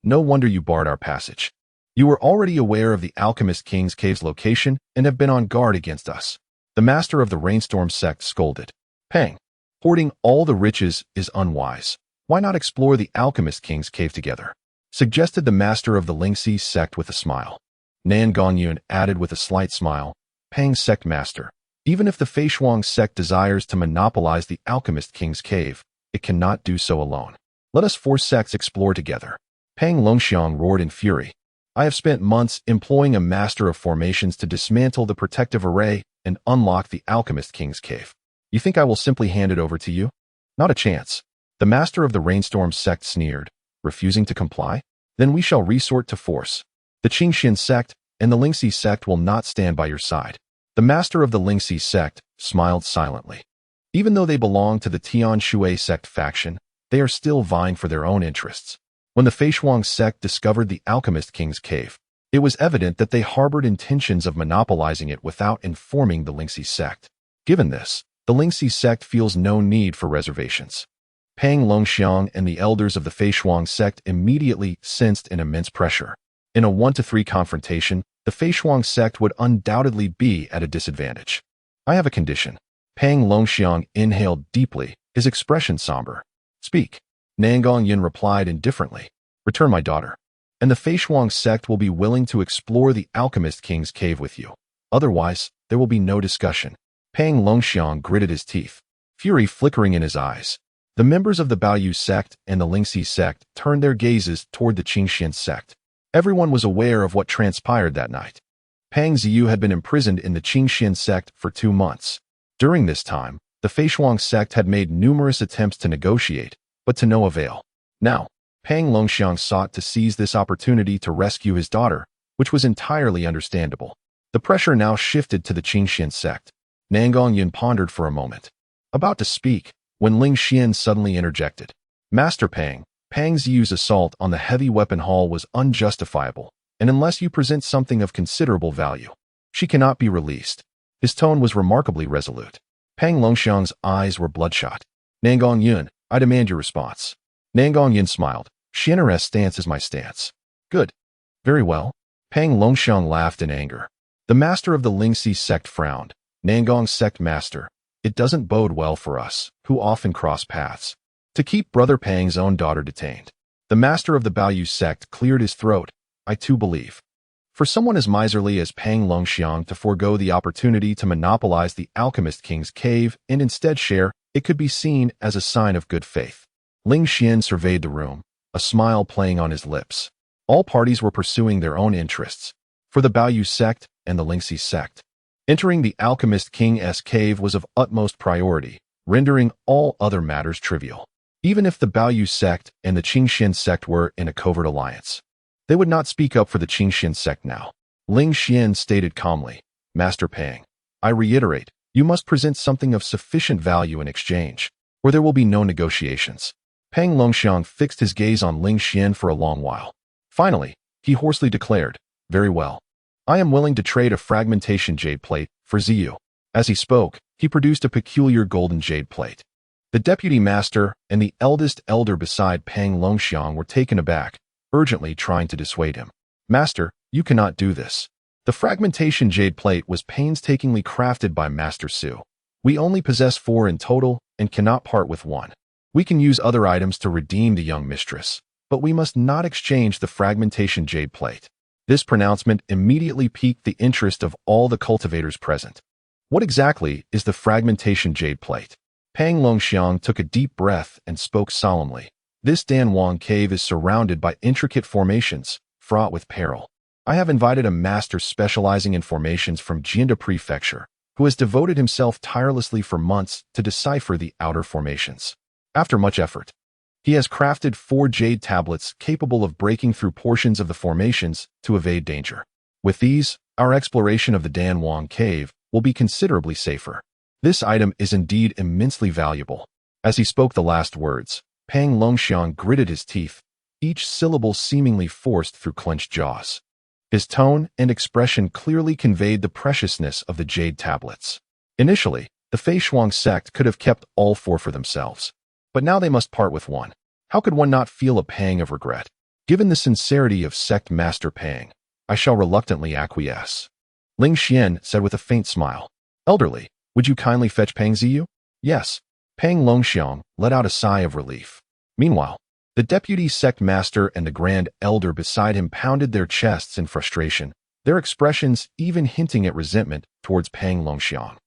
No wonder you barred our passage. You were already aware of the Alchemist King's cave's location and have been on guard against us. The master of the Rainstorm sect scolded. Pang, hoarding all the riches is unwise. Why not explore the Alchemist King's cave together? Suggested the master of the Lingxi sect with a smile. Nan Gongyun added with a slight smile, Pang sect master, even if the Feishuang sect desires to monopolize the Alchemist King's cave, it cannot do so alone. Let us 4 sects explore together. Pang Longxiang roared in fury. I have spent months employing a master of formations to dismantle the protective array and unlock the Alchemist King's cave. You think I will simply hand it over to you? Not a chance. The master of the Rainstorm sect sneered, refusing to comply? Then we shall resort to force. The Qingxian sect and the Lingxi sect will not stand by your side. The master of the Lingxi sect smiled silently. Even though they belong to the Tian Shui sect faction, they are still vying for their own interests. When the Feishuang sect discovered the Alchemist King's cave, it was evident that they harbored intentions of monopolizing it without informing the Lingxi sect. Given this, the Lingxi sect feels no need for reservations. Pang Longxiang and the elders of the Feishuang sect immediately sensed an immense pressure. In a 1-to-3 confrontation, the Feishuang sect would undoubtedly be at a disadvantage. I have a condition. Pang Longxiang inhaled deeply, his expression somber. Speak. Nangong Yin replied indifferently. Return my daughter, and the Feishuang sect will be willing to explore the Alchemist King's cave with you. Otherwise, there will be no discussion. Pang Longxiang gritted his teeth, fury flickering in his eyes. The members of the Baoyu sect and the Lingxi sect turned their gazes toward the Qingxian sect. Everyone was aware of what transpired that night. Pang Ziyu had been imprisoned in the Qingxian sect for 2 months. During this time, the Feishuang sect had made numerous attempts to negotiate, but to no avail. Now, Pang Longxiang sought to seize this opportunity to rescue his daughter, which was entirely understandable. The pressure now shifted to the Qingxian sect. Nangong Yin pondered for a moment, about to speak, when Ling Xian suddenly interjected. Master Pang, Pang Ziyu's assault on the heavy weapon hall was unjustifiable, and unless you present something of considerable value, she cannot be released. His tone was remarkably resolute. Pang Longxiang's eyes were bloodshot. Nangong Yin, I demand your response. Nangong Yin smiled. Xian'er's stance is my stance. Good. Very well. Pang Longxiang laughed in anger. The master of the Lingxi sect frowned. Nangong sect master, it doesn't bode well for us, who often cross paths, to keep Brother Pang's own daughter detained. The master of the Baoyu sect cleared his throat. I too believe. For someone as miserly as Pang Longxiang to forego the opportunity to monopolize the Alchemist King's cave and instead share, it could be seen as a sign of good faith. Ling Xian surveyed the room, a smile playing on his lips. All parties were pursuing their own interests. For the Baoyu sect and the Lingxi sect, entering the Alchemist King's cave was of utmost priority, rendering all other matters trivial. Even if the Baoyu sect and the Qingxian sect were in a covert alliance, they would not speak up for the Qingxian sect now. Ling Xian stated calmly, Master Pang, I reiterate, you must present something of sufficient value in exchange, or there will be no negotiations. Pang Longxiang fixed his gaze on Ling Xian for a long while. Finally, he hoarsely declared, Very well. I am willing to trade a fragmentation jade plate for Ziyu. As he spoke, he produced a peculiar golden jade plate. The deputy master and the eldest elder beside Pang Longxiang were taken aback, urgently trying to dissuade him. Master, you cannot do this. The fragmentation jade plate was painstakingly crafted by Master Su. We only possess 4 in total and cannot part with 1. We can use other items to redeem the young mistress, but we must not exchange the fragmentation jade plate. This pronouncement immediately piqued the interest of all the cultivators present. What exactly is the fragmentation jade plate? Pang Longxiang took a deep breath and spoke solemnly. This Danwang cave is surrounded by intricate formations, fraught with peril. I have invited a master specializing in formations from Jianda Prefecture, who has devoted himself tirelessly for months to decipher the outer formations. After much effort, he has crafted 4 jade tablets capable of breaking through portions of the formations to evade danger. With these, our exploration of the Danwang cave will be considerably safer. This item is indeed immensely valuable. As he spoke the last words, Pang Longxiang gritted his teeth, each syllable seemingly forced through clenched jaws. His tone and expression clearly conveyed the preciousness of the jade tablets. Initially, the Feishuang sect could have kept all 4 for themselves, but now they must part with 1. How could one not feel a pang of regret? Given the sincerity of sect master Pang, I shall reluctantly acquiesce. Ling Xian said with a faint smile. Elderly, would you kindly fetch Pang Ziyu? Yes. Pang Longxiang let out a sigh of relief. Meanwhile, the deputy sect master and the grand elder beside him pounded their chests in frustration, their expressions even hinting at resentment towards Pang Longxiang,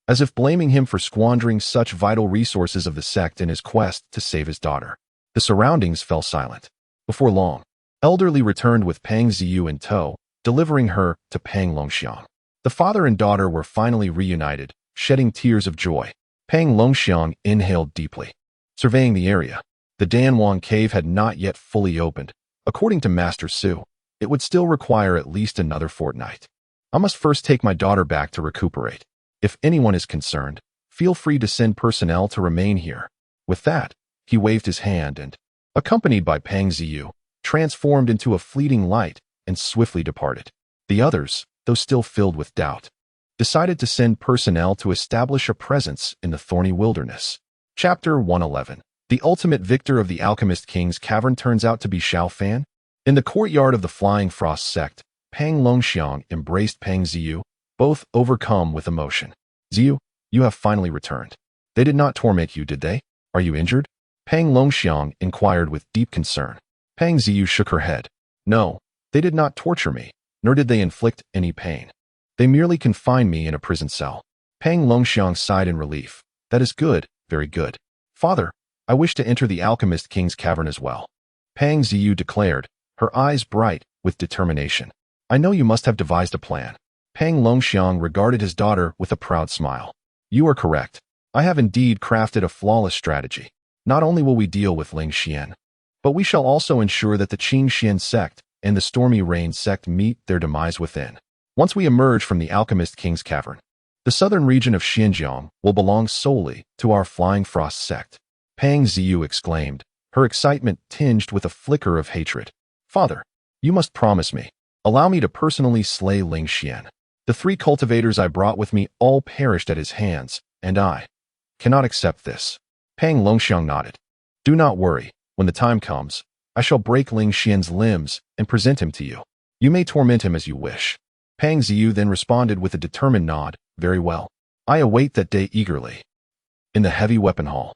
as if blaming him for squandering such vital resources of the sect in his quest to save his daughter. The surroundings fell silent. Before long, Elderly returned with Pang Ziyu in tow, delivering her to Pang Longxiang. The father and daughter were finally reunited, shedding tears of joy. Pang Longxiang inhaled deeply, surveying the area. The Danwang cave had not yet fully opened. According to Master Su, it would still require at least another fortnight. I must first take my daughter back to recuperate. If anyone is concerned, feel free to send personnel to remain here. With that, he waved his hand and, accompanied by Pang Ziyu, transformed into a fleeting light and swiftly departed. The others, though still filled with doubt, decided to send personnel to establish a presence in the thorny wilderness. Chapter 111. The ultimate victor of the Alchemist King's Cavern turns out to be Xiao Fan. In the courtyard of the Flying Frost sect, Pang Longxiang embraced Pang Ziyu, both overcome with emotion. Ziyu, you have finally returned. They did not torment you, did they? Are you injured? Pang Longxiang inquired with deep concern. Pang Ziyu shook her head. No, they did not torture me, nor did they inflict any pain. They merely confined me in a prison cell. Pang Longxiang sighed in relief. That is good, very good. Father, I wish to enter the Alchemist King's Cavern as well. Pang Ziyu declared, her eyes bright with determination. I know you must have devised a plan. Pang Longxiang regarded his daughter with a proud smile. You are correct. I have indeed crafted a flawless strategy. Not only will we deal with Ling Xian, but we shall also ensure that the Qing Xian sect and the Stormy Rain sect meet their demise within. Once we emerge from the Alchemist King's Cavern, the southern region of Xinjiang will belong solely to our Flying Frost sect. Pang Ziyu exclaimed, her excitement tinged with a flicker of hatred. Father, you must promise me. Allow me to personally slay Ling Xian. The 3 cultivators I brought with me all perished at his hands, and I cannot accept this. Pang Longxiang nodded. Do not worry. When the time comes, I shall break Ling Xian's limbs and present him to you. You may torment him as you wish. Pang Ziyu then responded with a determined nod. Very well. I await that day eagerly. In the heavy weapon hall,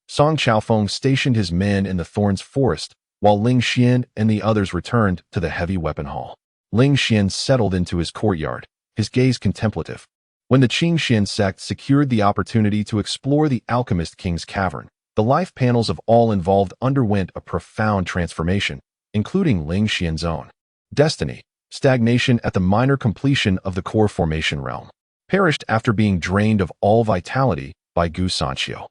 Song Chaofeng stationed his men in the Thorns Forest, while Ling Xian and the others returned to the heavy weapon hall. Ling Xian settled into his courtyard, his gaze contemplative. When the Qing Xian sect secured the opportunity to explore the Alchemist King's Cavern, the life panels of all involved underwent a profound transformation, including Ling Xian's own. Destiny, stagnation at the minor completion of the core formation realm, perished after being drained of all vitality by Gu Sanqiu.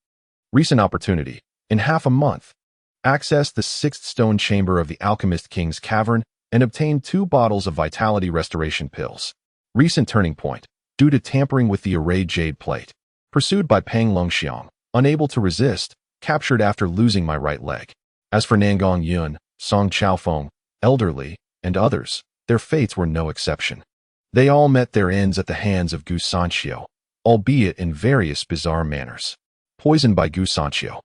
Recent opportunity, in half a month, access the 6th stone chamber of the Alchemist King's Cavern and obtain 2 bottles of vitality restoration pills. Recent turning point, due to tampering with the arrayed jade plate. Pursued by Pang Longxiang, unable to resist, captured after losing my right leg. As for Nangong Yun, Song Chaofeng, Elderly, and others, their fates were no exception. They all met their ends at the hands of Gu Sanqiu, albeit in various bizarre manners. Poisoned by Gu Sanqiu.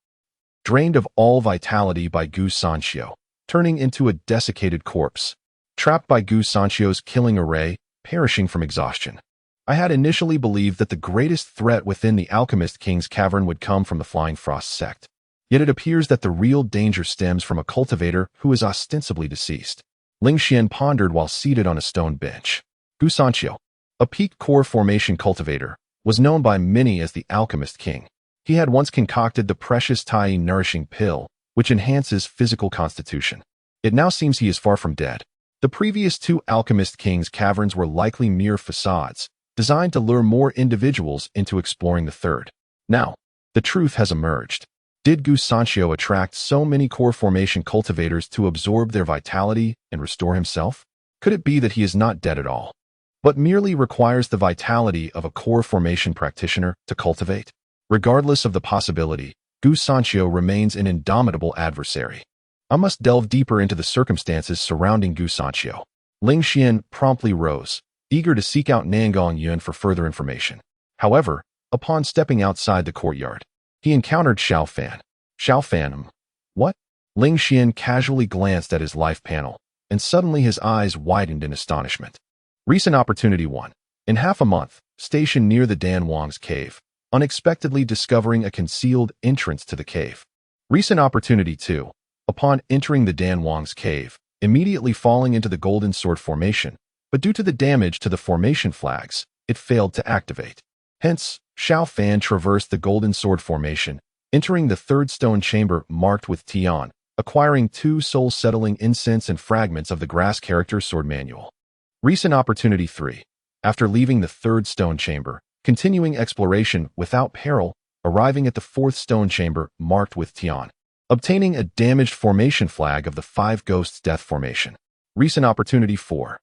Drained of all vitality by Gu Sanqiu, turning into a desiccated corpse. Trapped by Gu Sanqiu's killing array, perishing from exhaustion. I had initially believed that the greatest threat within the Alchemist King's cavern would come from the Flying Frost sect. Yet it appears that the real danger stems from a cultivator who is ostensibly deceased. Ling Xian pondered while seated on a stone bench. Gu Sanqiu, a peak core formation cultivator, was known by many as the Alchemist King. He had once concocted the precious Tai nourishing pill, which enhances physical constitution. It now seems he is far from dead. The previous two Alchemist Kings' caverns were likely mere facades, designed to lure more individuals into exploring the third. Now, the truth has emerged. Did Gu Sanqiu attract so many core formation cultivators to absorb their vitality and restore himself? Could it be that he is not dead at all, but merely requires the vitality of a core formation practitioner to cultivate? Regardless of the possibility, Gu Sanqiu remains an indomitable adversary. I must delve deeper into the circumstances surrounding Gu Sanqiu. Ling Xian promptly rose, eager to seek out Nangong Yun for further information. However, upon stepping outside the courtyard, he encountered Xiao Fan. Xiao Fan? What? Ling Xian casually glanced at his life panel, and suddenly his eyes widened in astonishment. Recent Opportunity 1. In half a month, stationed near the Dan Wang's cave, unexpectedly discovering a concealed entrance to the cave. Recent Opportunity 2. Upon entering the Dan Wang's cave, immediately falling into the Golden Sword formation, but due to the damage to the formation flags, it failed to activate. Hence, Xiao Fan traversed the Golden Sword formation, entering the third stone chamber marked with Tian, acquiring 2 soul-settling incense and fragments of the grass character sword manual. Recent Opportunity 3. After leaving the third stone chamber, continuing exploration without peril, arriving at the fourth stone chamber marked with Tian, obtaining a damaged formation flag of the 5 Ghosts Death formation. Recent Opportunity 4.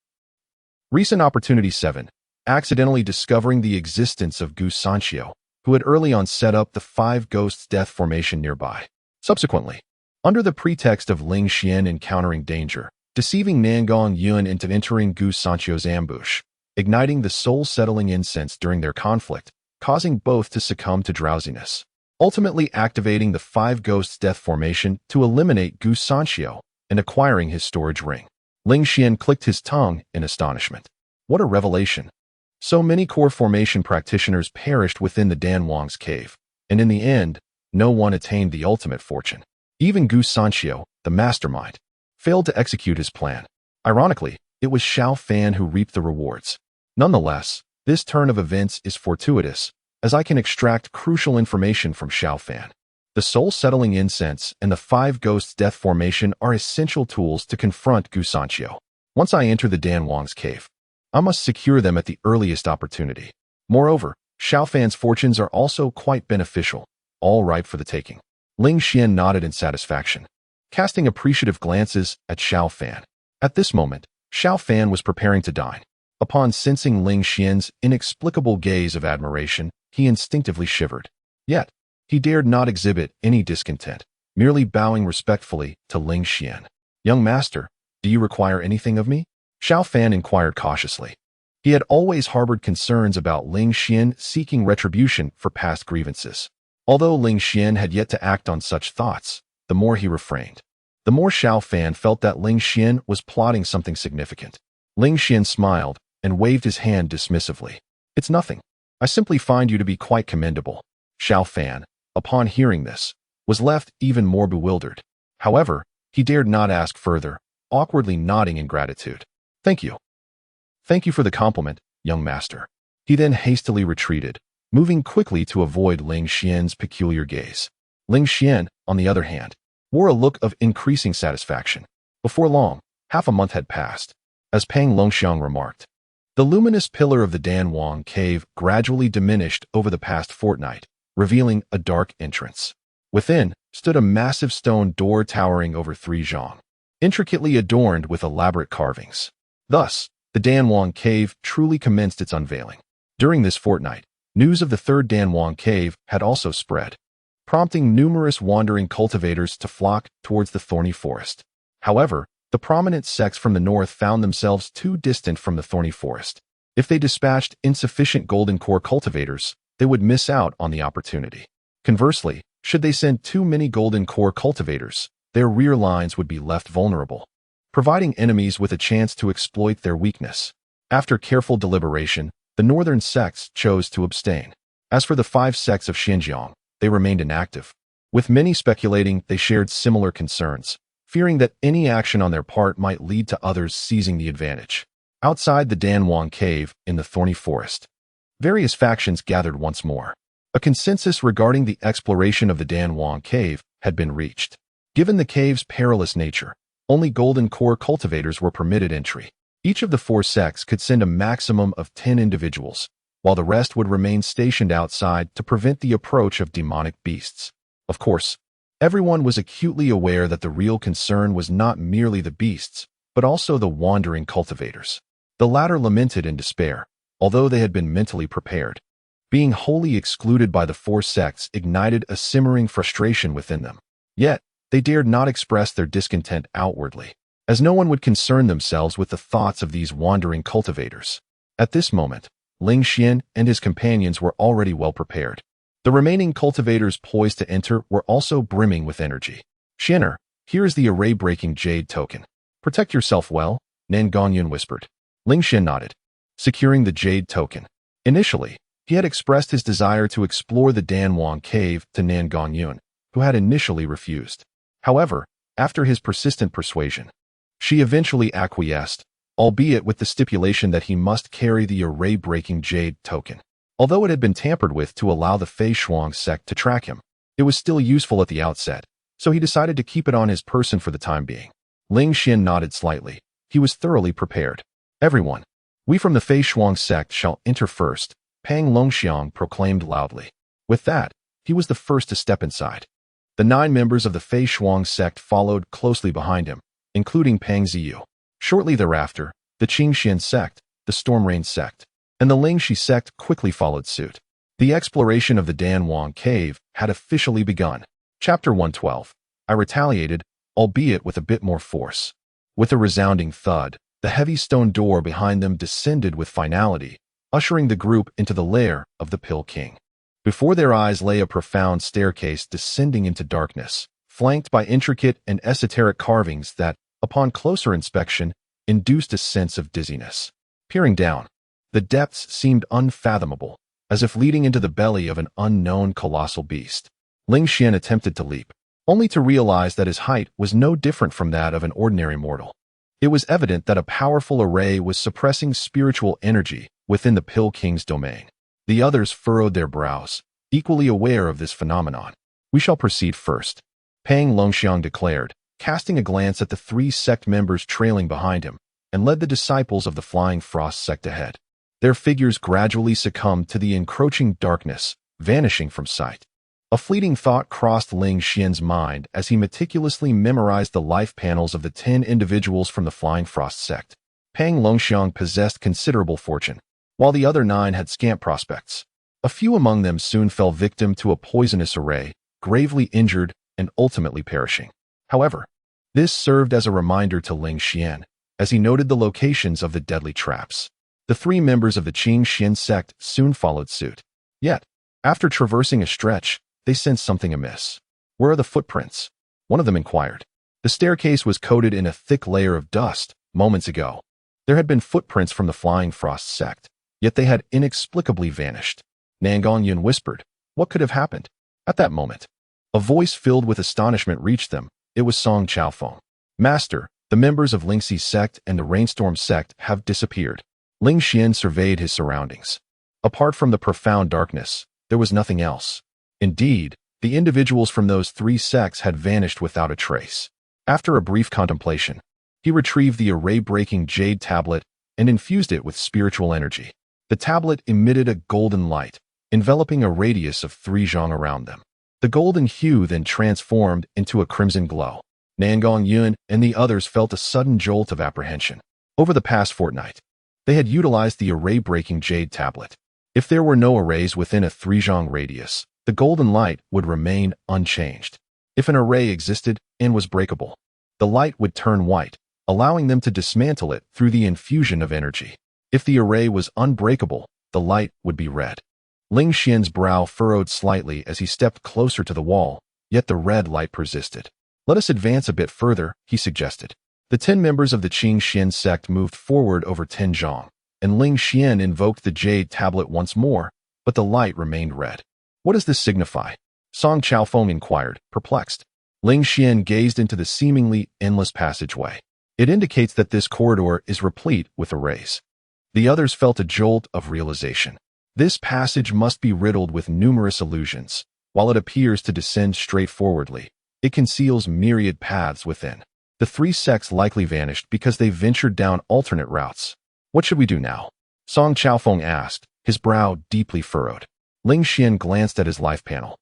Recent Opportunity 7. Accidentally discovering the existence of Gu Sanqiu, who had early on set up the 5 Ghosts Death formation nearby. Subsequently, under the pretext of Ling Xian encountering danger, deceiving Nangong Yun into entering Gu Sanqiu's ambush, igniting the soul-settling incense during their conflict, causing both to succumb to drowsiness, ultimately activating the 5 Ghosts Death formation to eliminate Gu Sanqiu and acquiring his storage ring. Ling Xian clicked his tongue in astonishment. What a revelation! So many core formation practitioners perished within the Dan Wang's cave, and in the end, no one attained the ultimate fortune. Even Gu Sanqiu, the mastermind, failed to execute his plan. Ironically, it was Xiao Fan who reaped the rewards. Nonetheless, this turn of events is fortuitous, as I can extract crucial information from Xiao Fan. The soul-settling incense and the 5 Ghosts Death formation are essential tools to confront Gu Sanqiu. Once I enter the Dan Wang's cave, I must secure them at the earliest opportunity. Moreover, Xiao Fan's fortunes are also quite beneficial, all ripe for the taking. Ling Xian nodded in satisfaction, casting appreciative glances at Xiao Fan. At this moment, Xiao Fan was preparing to dine. Upon sensing Ling Xian's inexplicable gaze of admiration, he instinctively shivered. Yet, he dared not exhibit any discontent, merely bowing respectfully to Ling Xian. "Young master, do you require anything of me?" Xiao Fan inquired cautiously. He had always harbored concerns about Ling Xian seeking retribution for past grievances. Although Ling Xian had yet to act on such thoughts, the more he refrained, the more Xiao Fan felt that Ling Xian was plotting something significant. Ling Xian smiled and waved his hand dismissively. "It's nothing. I simply find you to be quite commendable." Xiao Fan, upon hearing this, was left even more bewildered. However, he dared not ask further, awkwardly nodding in gratitude. "Thank you. Thank you for the compliment, young master." He then hastily retreated, moving quickly to avoid Ling Xian's peculiar gaze. Ling Xian, on the other hand, wore a look of increasing satisfaction. Before long, half a month had passed. As Pang Longxiang remarked, the luminous pillar of the Dan Wang cave gradually diminished over the past fortnight, revealing a dark entrance. Within stood a massive stone door towering over 3 zhang, intricately adorned with elaborate carvings. Thus, the Dan Wang cave truly commenced its unveiling. During this fortnight, news of the third Dan Wang cave had also spread, prompting numerous wandering cultivators to flock towards the thorny forest. However, the prominent sects from the north found themselves too distant from the thorny forest. If they dispatched insufficient golden core cultivators, they would miss out on the opportunity. Conversely, should they send too many golden core cultivators, their rear lines would be left vulnerable, providing enemies with a chance to exploit their weakness. After careful deliberation, the northern sects chose to abstain. As for the 5 sects of Xinjiang, they remained inactive, with many speculating they shared similar concerns, fearing that any action on their part might lead to others seizing the advantage. Outside the Danwang cave in the thorny forest, various factions gathered once more. A consensus regarding the exploration of the Danwang cave had been reached. Given the cave's perilous nature, only golden core cultivators were permitted entry. Each of the 4 sects could send a maximum of 10 individuals, while the rest would remain stationed outside to prevent the approach of demonic beasts. Of course, everyone was acutely aware that the real concern was not merely the beasts, but also the wandering cultivators. The latter lamented in despair, although they had been mentally prepared. Being wholly excluded by the 4 sects ignited a simmering frustration within them. Yet, they dared not express their discontent outwardly, as no one would concern themselves with the thoughts of these wandering cultivators. At this moment, Ling Xian and his companions were already well prepared. The remaining cultivators poised to enter were also brimming with energy. "Xianer, here is the array-breaking jade token. Protect yourself well," Nan Gongyun whispered. Ling Xian nodded, securing the jade token. Initially, he had expressed his desire to explore the Danwang cave to Nan Gongyun, who had initially refused. However, after his persistent persuasion, she eventually acquiesced, albeit with the stipulation that he must carry the array-breaking jade token. Although it had been tampered with to allow the Fei Shuang sect to track him, it was still useful at the outset, so he decided to keep it on his person for the time being. Ling Xian nodded slightly. He was thoroughly prepared. "Everyone, we from the Fei Shuang sect shall enter first," Pang Longxiang proclaimed loudly. With that, he was the first to step inside. The 9 members of the Fei Shuang sect followed closely behind him, including Pang Ziyu. Shortly thereafter, the Qingxian sect, the Storm Rain sect, and the Lingxi sect quickly followed suit. The exploration of the Danwang cave had officially begun. Chapter 112. I retaliated, albeit with a bit more force. With a resounding thud, the heavy stone door behind them descended with finality, ushering the group into the lair of the Pill King. Before their eyes lay a profound staircase descending into darkness, flanked by intricate and esoteric carvings that, upon closer inspection, induced a sense of dizziness. Peering down, the depths seemed unfathomable, as if leading into the belly of an unknown colossal beast. Ling Xian attempted to leap, only to realize that his height was no different from that of an ordinary mortal. It was evident that a powerful array was suppressing spiritual energy within the Pill King's domain. The others furrowed their brows, equally aware of this phenomenon. "We shall proceed first," Pang Longxiang declared, casting a glance at the 3 sect members trailing behind him, and led the disciples of the Flying Frost sect ahead. Their figures gradually succumbed to the encroaching darkness, vanishing from sight. A fleeting thought crossed Ling Xian's mind as he meticulously memorized the life panels of the 10 individuals from the Flying Frost sect. Pang Longxiang possessed considerable fortune, while the other 9 had scant prospects. A few among them soon fell victim to a poisonous array, gravely injured and ultimately perishing. However, this served as a reminder to Ling Xian, as he noted the locations of the deadly traps. The 3 members of the Qingxian sect soon followed suit. Yet, after traversing a stretch, they sensed something amiss. "Where are the footprints?" one of them inquired. The staircase was coated in a thick layer of dust. Moments ago, there had been footprints from the Flying Frost sect, yet they had inexplicably vanished. Nan Gongyun whispered, "What could have happened?" At that moment, a voice filled with astonishment reached them. It was Song Chaofeng. "Master, the members of Lingxi sect and the Rainstorm sect have disappeared." Ling Xian surveyed his surroundings. Apart from the profound darkness, there was nothing else. Indeed, the individuals from those 3 sects had vanished without a trace. After a brief contemplation, he retrieved the array-breaking jade tablet and infused it with spiritual energy. The tablet emitted a golden light, enveloping a radius of 3 zhang around them. The golden hue then transformed into a crimson glow. Nan Gongyun and the others felt a sudden jolt of apprehension. Over the past fortnight, they had utilized the array-breaking jade tablet. If there were no arrays within a 3 zhang radius, the golden light would remain unchanged. If an array existed and was breakable, the light would turn white, allowing them to dismantle it through the infusion of energy. If the array was unbreakable, the light would be red. Ling Xian's brow furrowed slightly as he stepped closer to the wall, yet the red light persisted. Let us advance a bit further, he suggested. The 10 members of the Qing Xian sect moved forward over Tianzhong, and Ling Xian invoked the jade tablet once more, but the light remained red. What does this signify? Song Chaofeng inquired, perplexed. Ling Xian gazed into the seemingly endless passageway. It indicates that this corridor is replete with arrays. The others felt a jolt of realization. This passage must be riddled with numerous illusions. While it appears to descend straightforwardly, it conceals myriad paths within. The 3 sects likely vanished because they ventured down alternate routes. What should we do now? Song Chaofeng asked, his brow deeply furrowed. Ling Xian glanced at his life panel.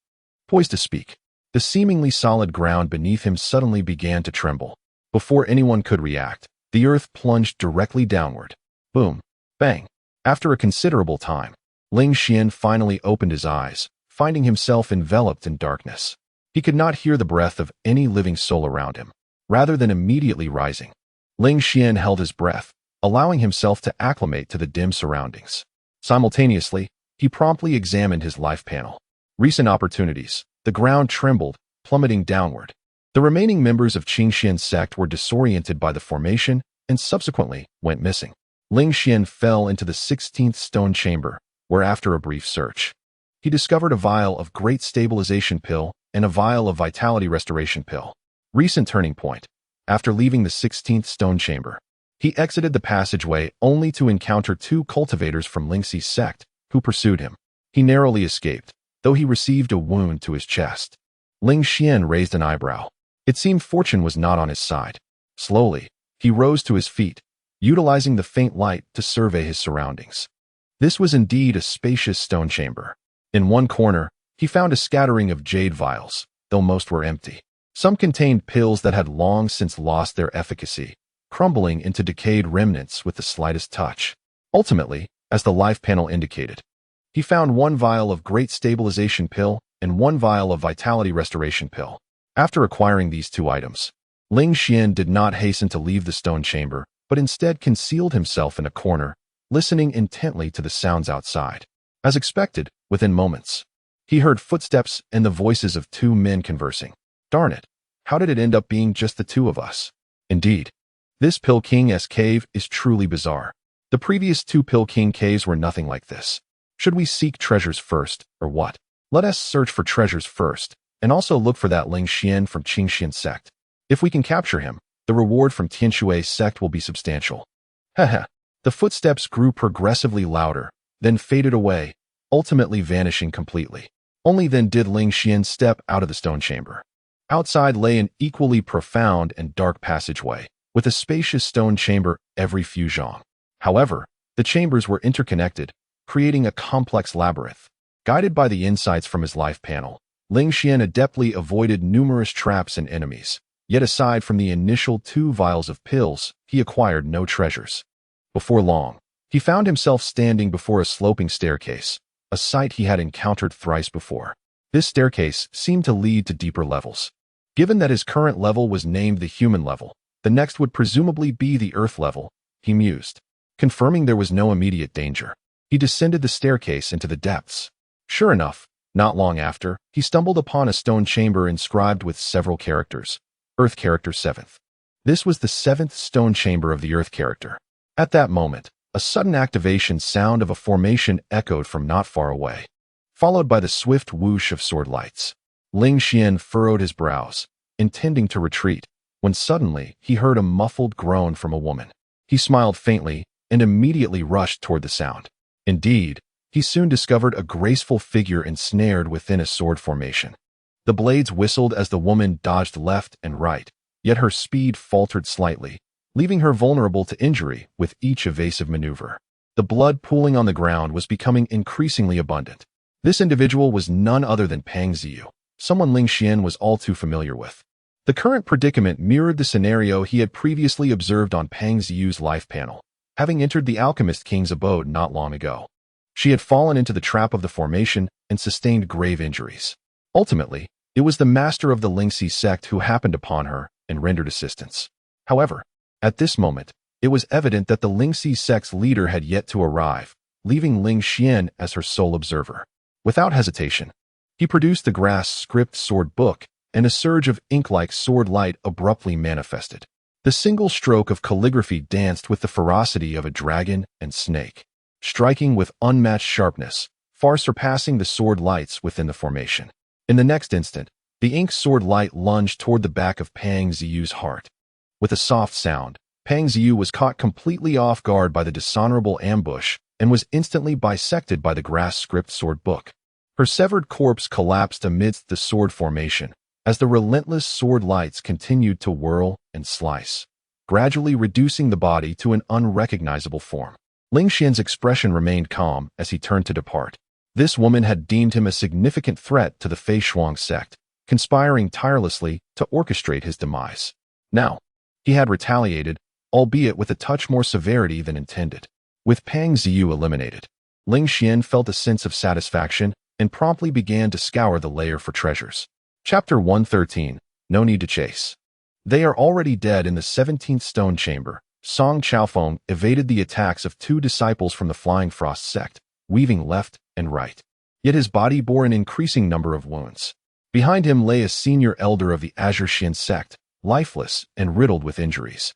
Poised to speak, the seemingly solid ground beneath him suddenly began to tremble. Before anyone could react, the earth plunged directly downward. Boom. Bang. After a considerable time, Ling Xian finally opened his eyes, finding himself enveloped in darkness. He could not hear the breath of any living soul around him. Rather than immediately rising, Ling Xian held his breath, allowing himself to acclimate to the dim surroundings. Simultaneously, he promptly examined his life panel. Recent opportunities. The ground trembled, plummeting downward. The remaining members of Qing Xian sect were disoriented by the formation and subsequently went missing. Ling Xian fell into the 16th stone chamber, where after a brief search, he discovered a vial of Great Stabilization Pill and a vial of Vitality Restoration Pill. Recent turning point. After leaving the 16th stone chamber, he exited the passageway only to encounter 2 cultivators from Lingxi's sect, who pursued him. He narrowly escaped, though he received a wound to his chest. Ling Xian raised an eyebrow. It seemed fortune was not on his side. Slowly, he rose to his feet, utilizing the faint light to survey his surroundings. This was indeed a spacious stone chamber. In one corner, he found a scattering of jade vials, though most were empty. Some contained pills that had long since lost their efficacy, crumbling into decayed remnants with the slightest touch. Ultimately, as the life panel indicated, he found 1 vial of Great Stabilization Pill and 1 vial of Vitality Restoration Pill. After acquiring these 2 items, Ling Xian did not hasten to leave the stone chamber, but instead concealed himself in a corner, listening intently to the sounds outside. As expected, within moments, he heard footsteps and the voices of 2 men conversing. Darn it, how did it end up being just the 2 of us? Indeed, this Pill King's cave is truly bizarre. The previous 2 Pill King caves were nothing like this. Should we seek treasures first, or what? Let us search for treasures first, and also look for that Ling Xian from Qing Xian sect. If we can capture him, the reward from Tianshui sect will be substantial. Haha. The footsteps grew progressively louder, then faded away, ultimately vanishing completely. Only then did Ling Xian step out of the stone chamber. Outside lay an equally profound and dark passageway, with a spacious stone chamber every few zhong. However, the chambers were interconnected, creating a complex labyrinth. Guided by the insights from his life panel, Ling Xian adeptly avoided numerous traps and enemies. Yet aside from the initial 2 vials of pills, he acquired no treasures. Before long, he found himself standing before a sloping staircase, a sight he had encountered thrice before. This staircase seemed to lead to deeper levels. Given that his current level was named the human level, the next would presumably be the earth level, he mused. Confirming there was no immediate danger, he descended the staircase into the depths. Sure enough, not long after, he stumbled upon a stone chamber inscribed with several characters. Earth Character 7th. This was the 7th stone chamber of the Earth Character. At that moment, a sudden activation sound of a formation echoed from not far away, followed by the swift whoosh of sword lights. Ling Xian furrowed his brows, intending to retreat, when suddenly he heard a muffled groan from a woman. He smiled faintly and immediately rushed toward the sound. Indeed, he soon discovered a graceful figure ensnared within a sword formation. The blades whistled as the woman dodged left and right, yet her speed faltered slightly, leaving her vulnerable to injury with each evasive maneuver. The blood pooling on the ground was becoming increasingly abundant. This individual was none other than Pang Ziyu, someone Ling Xian was all too familiar with. The current predicament mirrored the scenario he had previously observed on Pang Ziyu's life panel, having entered the Alchemist King's abode not long ago. She had fallen into the trap of the formation and sustained grave injuries. Ultimately, it was the master of the Lingxi sect who happened upon her and rendered assistance. However, at this moment, it was evident that the Lingxi sect's leader had yet to arrive, leaving Ling Xian as her sole observer. Without hesitation, he produced the grass script sword book, and a surge of ink-like sword light abruptly manifested. The single stroke of calligraphy danced with the ferocity of a dragon and snake, striking with unmatched sharpness, far surpassing the sword lights within the formation. In the next instant, the ink sword light lunged toward the back of Pang Ziyu's heart. With a soft sound, Pang Ziyu was caught completely off guard by the dishonorable ambush and was instantly bisected by the grass script sword book. Her severed corpse collapsed amidst the sword formation as the relentless sword lights continued to whirl and slice, gradually reducing the body to an unrecognizable form. Ling Xian's expression remained calm as he turned to depart. This woman had deemed him a significant threat to the Fei Shuang sect, conspiring tirelessly to orchestrate his demise. Now, he had retaliated, albeit with a touch more severity than intended. With Pang Ziyu eliminated, Ling Xian felt a sense of satisfaction and promptly began to scour the lair for treasures. Chapter 113. No need to chase. They are already dead in the 17th stone chamber. Song Chaofeng evaded the attacks of 2 disciples from the Flying Frost sect, weaving left and right. Yet his body bore an increasing number of wounds. Behind him lay a senior elder of the Azure Xin sect, lifeless and riddled with injuries.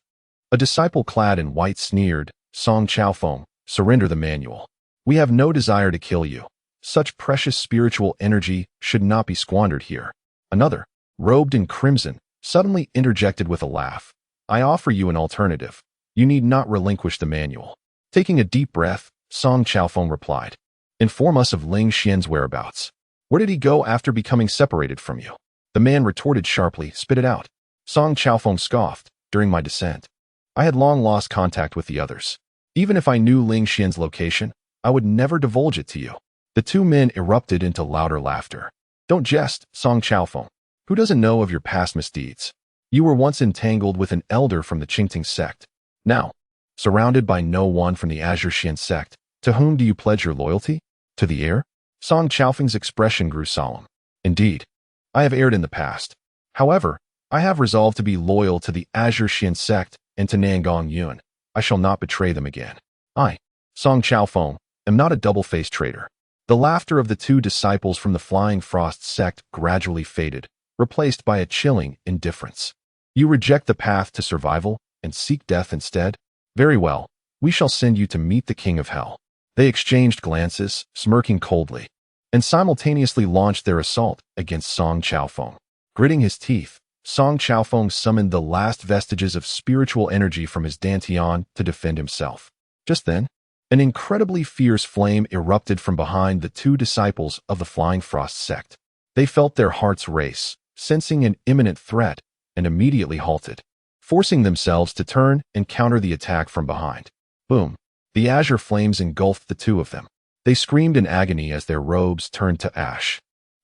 A disciple clad in white sneered, "Song Chaofeng, surrender the manual. We have no desire to kill you. Such precious spiritual energy should not be squandered here." Another, robed in crimson, suddenly interjected with a laugh. "I offer you an alternative. You need not relinquish the manual." Taking a deep breath, Song Chaofeng replied, "Inform us of Ling Xian's whereabouts. Where did he go after becoming separated from you?" The man retorted sharply, "Spit it out." Song Chaofeng scoffed, "During my descent, I had long lost contact with the others. Even if I knew Ling Xian's location, I would never divulge it to you." The 2 men erupted into louder laughter. "Don't jest, Song Chaofeng. Who doesn't know of your past misdeeds? You were once entangled with an elder from the Qingting sect. Now, surrounded by no one from the Azure Xian sect, to whom do you pledge your loyalty? To the heir?" Song Chaofeng's expression grew solemn. "Indeed, I have erred in the past. However, I have resolved to be loyal to the Azure Xian sect and to Nangong Yun. I shall not betray them again. I, Song Chaofeng, am not a double-faced traitor." The laughter of the 2 disciples from the Flying Frost sect gradually faded, replaced by a chilling indifference. "You reject the path to survival and seek death instead? Very well, we shall send you to meet the King of Hell." They exchanged glances, smirking coldly, and simultaneously launched their assault against Song Chaofeng. Gritting his teeth, Song Chaofeng summoned the last vestiges of spiritual energy from his dantian to defend himself. Just then, an incredibly fierce flame erupted from behind the 2 disciples of the Flying Frost sect. They felt their hearts race, sensing an imminent threat, and immediately halted, forcing themselves to turn and counter the attack from behind. Boom! The azure flames engulfed the 2 of them. They screamed in agony as their robes turned to ash.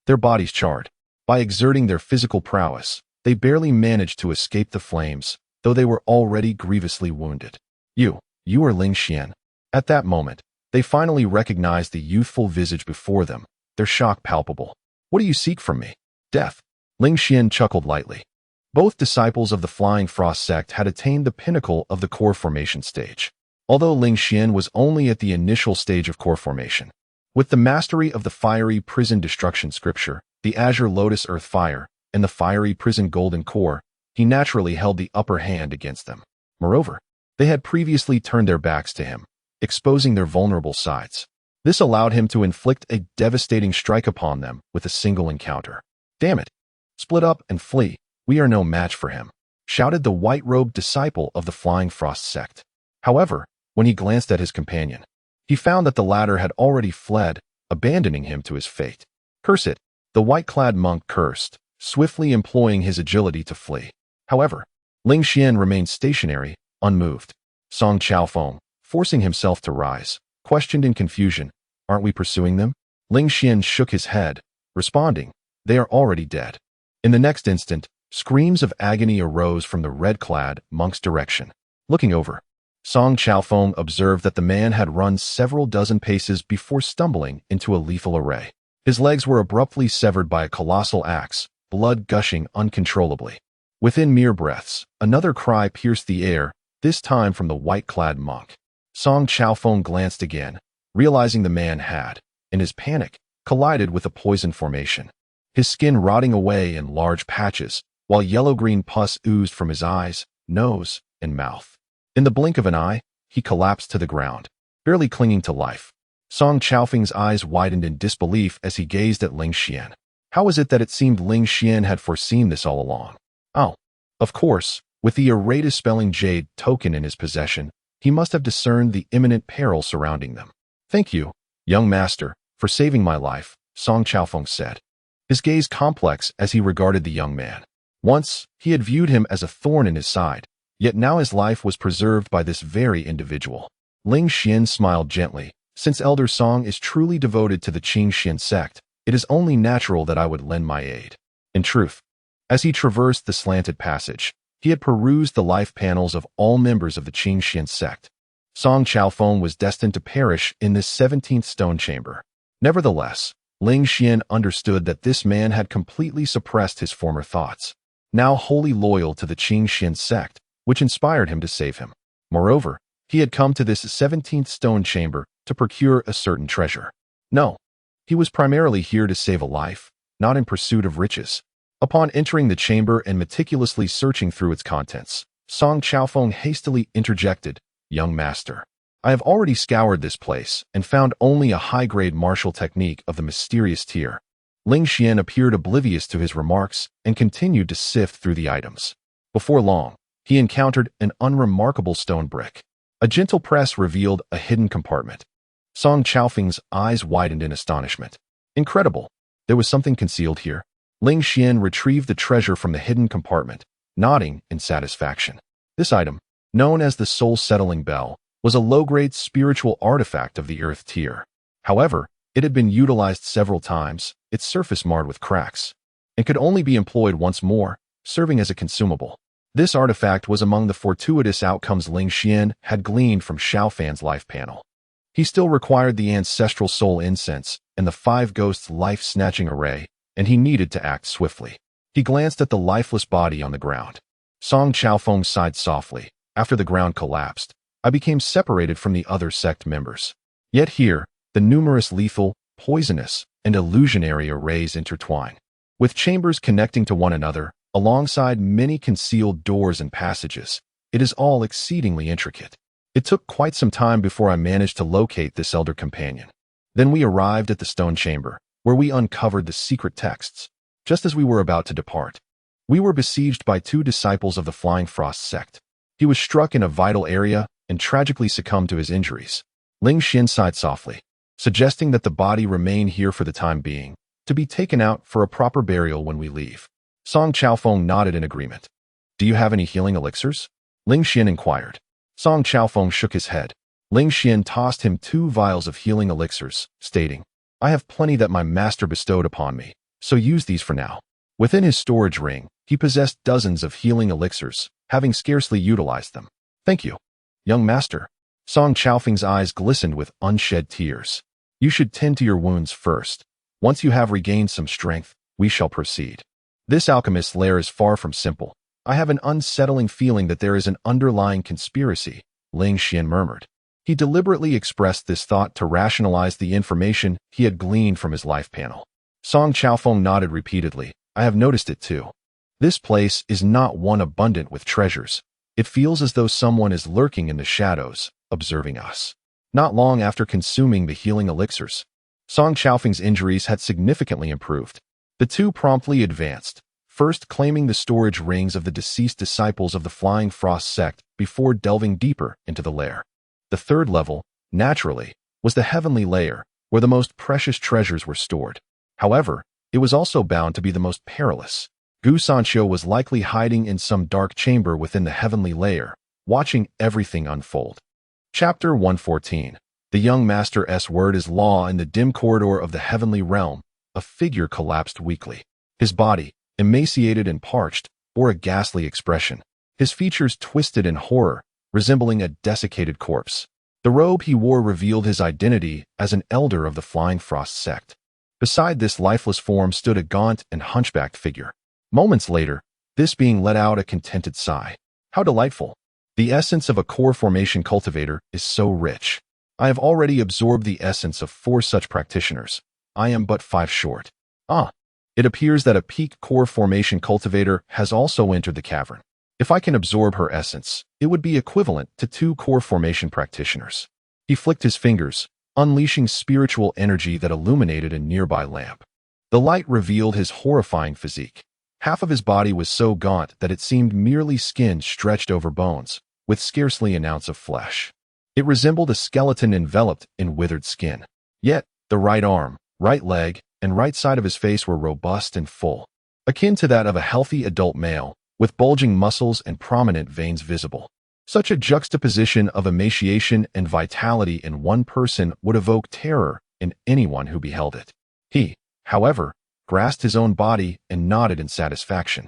Their bodies charred. By exerting their physical prowess, they barely managed to escape the flames, though they were already grievously wounded. You are Ling Xian." At that moment, they finally recognized the youthful visage before them, their shock palpable. "What do you seek from me?" "Death." Ling Xian chuckled lightly. Both disciples of the Flying Frost sect had attained the pinnacle of the core formation stage, although Ling Xian was only at the initial stage of core formation. With the mastery of the Fiery Prison Destruction Scripture, the Azure Lotus Earth Fire, and the Fiery Prison Golden Core, he naturally held the upper hand against them. Moreover, they had previously turned their backs to him, exposing their vulnerable sides. This allowed him to inflict a devastating strike upon them with a single encounter. "Damn it! Split up and flee. We are no match for him," shouted the white-robed disciple of the Flying Frost sect. However, when he glanced at his companion, he found that the latter had already fled, abandoning him to his fate. "Curse it!" The white-clad monk cursed, swiftly employing his agility to flee. However, Ling Xian remained stationary, unmoved. Song Chaofeng, forcing himself to rise, questioned in confusion, "Aren't we pursuing them?" Ling Xian shook his head, responding, "They are already dead." In the next instant, screams of agony arose from the red-clad monk's direction. Looking over, Song Chaofeng observed that the man had run several dozen paces before stumbling into a lethal array. His legs were abruptly severed by a colossal axe, blood gushing uncontrollably. Within mere breaths, another cry pierced the air, this time from the white-clad monk. Song Chaofeng glanced again, realizing the man had, in his panic, collided with a poison formation, his skin rotting away in large patches, while yellow-green pus oozed from his eyes, nose, and mouth. In the blink of an eye, he collapsed to the ground, barely clinging to life. Song Chaofeng's eyes widened in disbelief as he gazed at Ling Xian. How was it that it seemed Ling Xian had foreseen this all along? Oh, of course, with the Errata spelling jade token in his possession, he must have discerned the imminent peril surrounding them. Thank you, young master, for saving my life, Song Chaofeng said, his gaze complex as he regarded the young man. Once, he had viewed him as a thorn in his side, yet now his life was preserved by this very individual. Ling Xian smiled gently. Since Elder Song is truly devoted to the Qingxian sect, it is only natural that I would lend my aid. In truth, as he traversed the slanted passage, he had perused the life panels of all members of the Qingxian sect. Song Chaofeng was destined to perish in this 17th stone chamber. Nevertheless, Ling Xian understood that this man had completely suppressed his former thoughts, now wholly loyal to the Qingxian sect, which inspired him to save him. Moreover, he had come to this 17th stone chamber to procure a certain treasure. No, he was primarily here to save a life, not in pursuit of riches. Upon entering the chamber and meticulously searching through its contents, Song Chaofeng hastily interjected, "Young master, I have already scoured this place and found only a high-grade martial technique of the mysterious tier." Ling Xian appeared oblivious to his remarks and continued to sift through the items. Before long, he encountered an unremarkable stone brick. A gentle press revealed a hidden compartment. Song Chaofeng's eyes widened in astonishment. Incredible! There was something concealed here. Ling Xian retrieved the treasure from the hidden compartment, nodding in satisfaction. This item, known as the soul-settling bell, was a low-grade spiritual artifact of the earth tier. However, it had been utilized several times, its surface marred with cracks, and could only be employed once more, serving as a consumable. This artifact was among the fortuitous outcomes Ling Xian had gleaned from Xiaofan's life panel. He still required the ancestral soul incense and the 5 ghosts life-snatching array, and he needed to act swiftly. He glanced at the lifeless body on the ground. Song Chaofeng sighed softly. After the ground collapsed, I became separated from the other sect members. Yet here, the numerous lethal, poisonous, and illusionary arrays intertwine, with chambers connecting to one another, alongside many concealed doors and passages. It is all exceedingly intricate. It took quite some time before I managed to locate this elder companion. Then we arrived at the stone chamber, where we uncovered the secret texts. Just as we were about to depart, we were besieged by 2 disciples of the Flying Frost sect. He was struck in a vital area and tragically succumbed to his injuries. Ling Xian sighed softly, suggesting that the body remain here for the time being, to be taken out for a proper burial when we leave. Song Chaofeng nodded in agreement. "Do you have any healing elixirs?" Ling Xian inquired. Song Chaofeng shook his head. Ling Xian tossed him 2 vials of healing elixirs, stating, "I have plenty that my master bestowed upon me, so use these for now." Within his storage ring, he possessed dozens of healing elixirs, having scarcely utilized them. "Thank you, young master." Song Chaofeng's eyes glistened with unshed tears. "You should tend to your wounds first. Once you have regained some strength, we shall proceed." This alchemist's lair is far from simple. I have an unsettling feeling that there is an underlying conspiracy, Ling Xian murmured. He deliberately expressed this thought to rationalize the information he had gleaned from his life panel. Song Chaofeng nodded repeatedly. "I have noticed it too. This place is not one abundant with treasures. It feels as though someone is lurking in the shadows, observing us." Not long after consuming the healing elixirs, Song Chaofeng's injuries had significantly improved. The 2 promptly advanced, first claiming the storage rings of the deceased disciples of the Flying Frost sect before delving deeper into the lair. The 3rd level, naturally, was the heavenly layer, where the most precious treasures were stored. However, it was also bound to be the most perilous. Gu Sanqiu was likely hiding in some dark chamber within the heavenly layer, watching everything unfold. Chapter 114. The young master's word is law. In the dim corridor of the heavenly realm, a figure collapsed weakly. His body, emaciated and parched, bore a ghastly expression, his features twisted in horror, resembling a desiccated corpse. The robe he wore revealed his identity as an elder of the Flying Frost sect. Beside this lifeless form stood a gaunt and hunchbacked figure. Moments later, this being let out a contented sigh. "How delightful! The essence of a core formation cultivator is so rich. I have already absorbed the essence of 4 such practitioners. I am but 5 short. Ah, it appears that a peak core formation cultivator has also entered the cavern. If I can absorb her essence, it would be equivalent to 2 core formation practitioners. He flicked his fingers, unleashing spiritual energy that illuminated a nearby lamp. The light revealed his horrifying physique. Half of his body was so gaunt that it seemed merely skin stretched over bones, with scarcely an ounce of flesh. It resembled a skeleton enveloped in withered skin. Yet, the right arm, right leg, and right side of his face were robust and full, akin to that of a healthy adult male, with bulging muscles and prominent veins visible. Such a juxtaposition of emaciation and vitality in one person would evoke terror in anyone who beheld it. He, however, grasped his own body and nodded in satisfaction.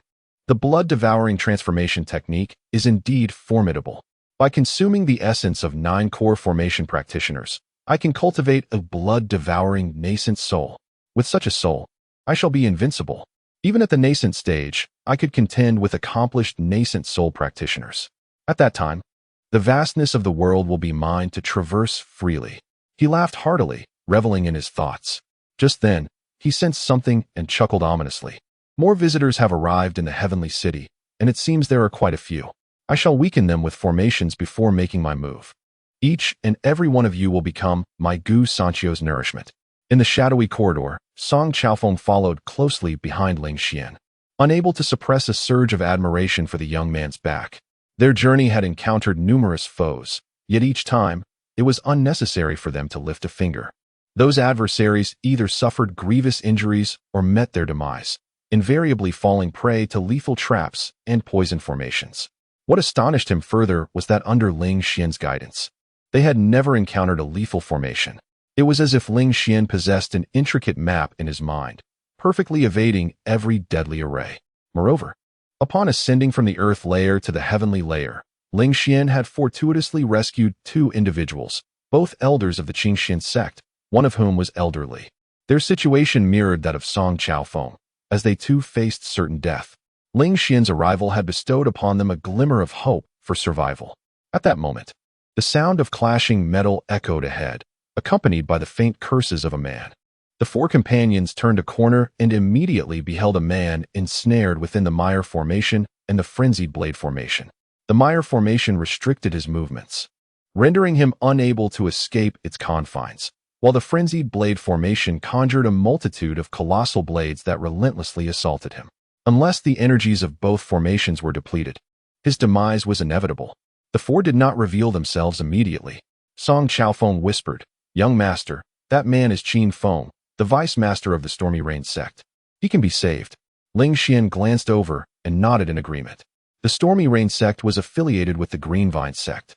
The blood-devouring transformation technique is indeed formidable. By consuming the essence of 9 core formation practitioners, I can cultivate a blood-devouring nascent soul. With such a soul, I shall be invincible. Even at the nascent stage, I could contend with accomplished nascent soul practitioners. At that time, the vastness of the world will be mine to traverse freely. He laughed heartily, reveling in his thoughts. Just then, he sensed something and chuckled ominously. More visitors have arrived in the heavenly city, and it seems there are quite a few. I shall weaken them with formations before making my move. Each and every one of you will become my Gu Sanchio's nourishment. In the shadowy corridor, Song Chaofeng followed closely behind Ling Xian, unable to suppress a surge of admiration for the young man's back. Their journey had encountered numerous foes, yet each time, it was unnecessary for them to lift a finger. Those adversaries either suffered grievous injuries or met their demise, invariably falling prey to lethal traps and poison formations. What astonished him further was that under Ling Xian's guidance, they had never encountered a lethal formation. It was as if Ling Xian possessed an intricate map in his mind, perfectly evading every deadly array. Moreover, upon ascending from the earth layer to the heavenly layer, Ling Xian had fortuitously rescued 2 individuals, both elders of the Qingxian sect, one of whom was elderly. Their situation mirrored that of Song Chaofeng, as they too faced certain death. Ling Xian's arrival had bestowed upon them a glimmer of hope for survival. At that moment, the sound of clashing metal echoed ahead, accompanied by the faint curses of a man. The 4 companions turned a corner and immediately beheld a man ensnared within the mire formation and the frenzied blade formation. The mire formation restricted his movements, rendering him unable to escape its confines, while the frenzied blade formation conjured a multitude of colossal blades that relentlessly assaulted him. Unless the energies of both formations were depleted, his demise was inevitable. The 4 did not reveal themselves immediately. Song Chaofeng whispered, "Young master, that man is Qin Feng, the vice-master of the Stormy Rain sect. He can be saved." Ling Xian glanced over and nodded in agreement. The Stormy Rain sect was affiliated with the Green Vine sect.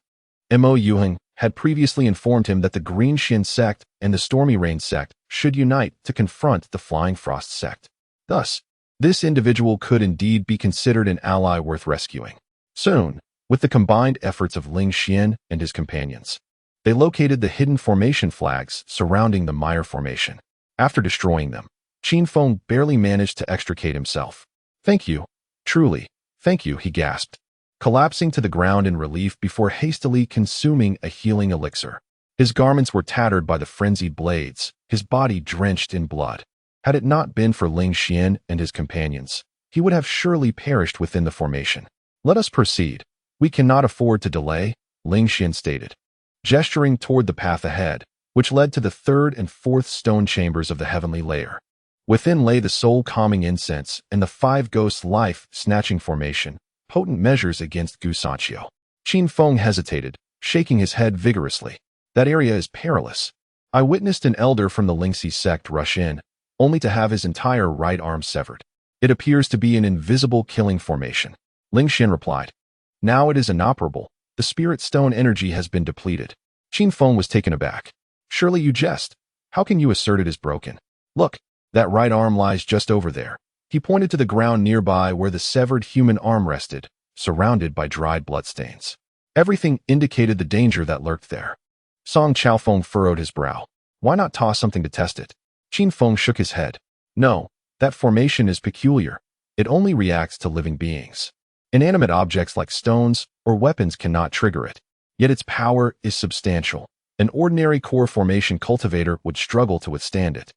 Mo Yuheng had previously informed him that the Green Xin sect and the Stormy Rain sect should unite to confront the Flying Frost sect. Thus, this individual could indeed be considered an ally worth rescuing. Soon, with the combined efforts of Ling Xian and his companions, they located the hidden formation flags surrounding the mire formation. After destroying them, Qin Feng barely managed to extricate himself. "Thank you. Truly, thank you," he gasped, collapsing to the ground in relief before hastily consuming a healing elixir. His garments were tattered by the frenzied blades, his body drenched in blood. Had it not been for Ling Xian and his companions, he would have surely perished within the formation. "Let us proceed. We cannot afford to delay," Ling Xian stated, gesturing toward the path ahead, which led to the 3rd and 4th stone chambers of the heavenly layer. Within lay the soul-calming incense and the 5 ghosts' life-snatching formation, potent measures against Gu Sanchio. Qin Feng hesitated, shaking his head vigorously. "That area is perilous. I witnessed an elder from the Lingxi sect rush in, only to have his entire right arm severed. It appears to be an invisible killing formation." Ling Xian replied, "Now it is inoperable. The spirit stone energy has been depleted." Qin Feng was taken aback. "Surely you jest. How can you assert it is broken? Look, that right arm lies just over there." He pointed to the ground nearby where the severed human arm rested, surrounded by dried bloodstains. Everything indicated the danger that lurked there. Song Chaofeng furrowed his brow. "Why not toss something to test it?" Qin Feng shook his head. "No, that formation is peculiar. It only reacts to living beings. Inanimate objects like stones or weapons cannot trigger it. Yet its power is substantial. An ordinary core formation cultivator would struggle to withstand it."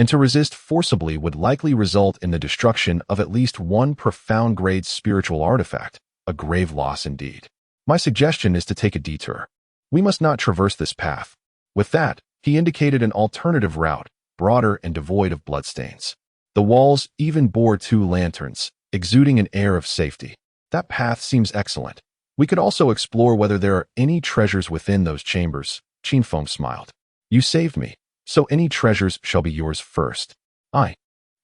and to resist forcibly would likely result in the destruction of at least one profound-grade spiritual artifact, a grave loss indeed. My suggestion is to take a detour. We must not traverse this path. With that, he indicated an alternative route, broader and devoid of bloodstains. The walls even bore 2 lanterns, exuding an air of safety. That path seems excellent. We could also explore whether there are any treasures within those chambers. Qin Feng smiled. You saved me, so any treasures shall be yours first. I,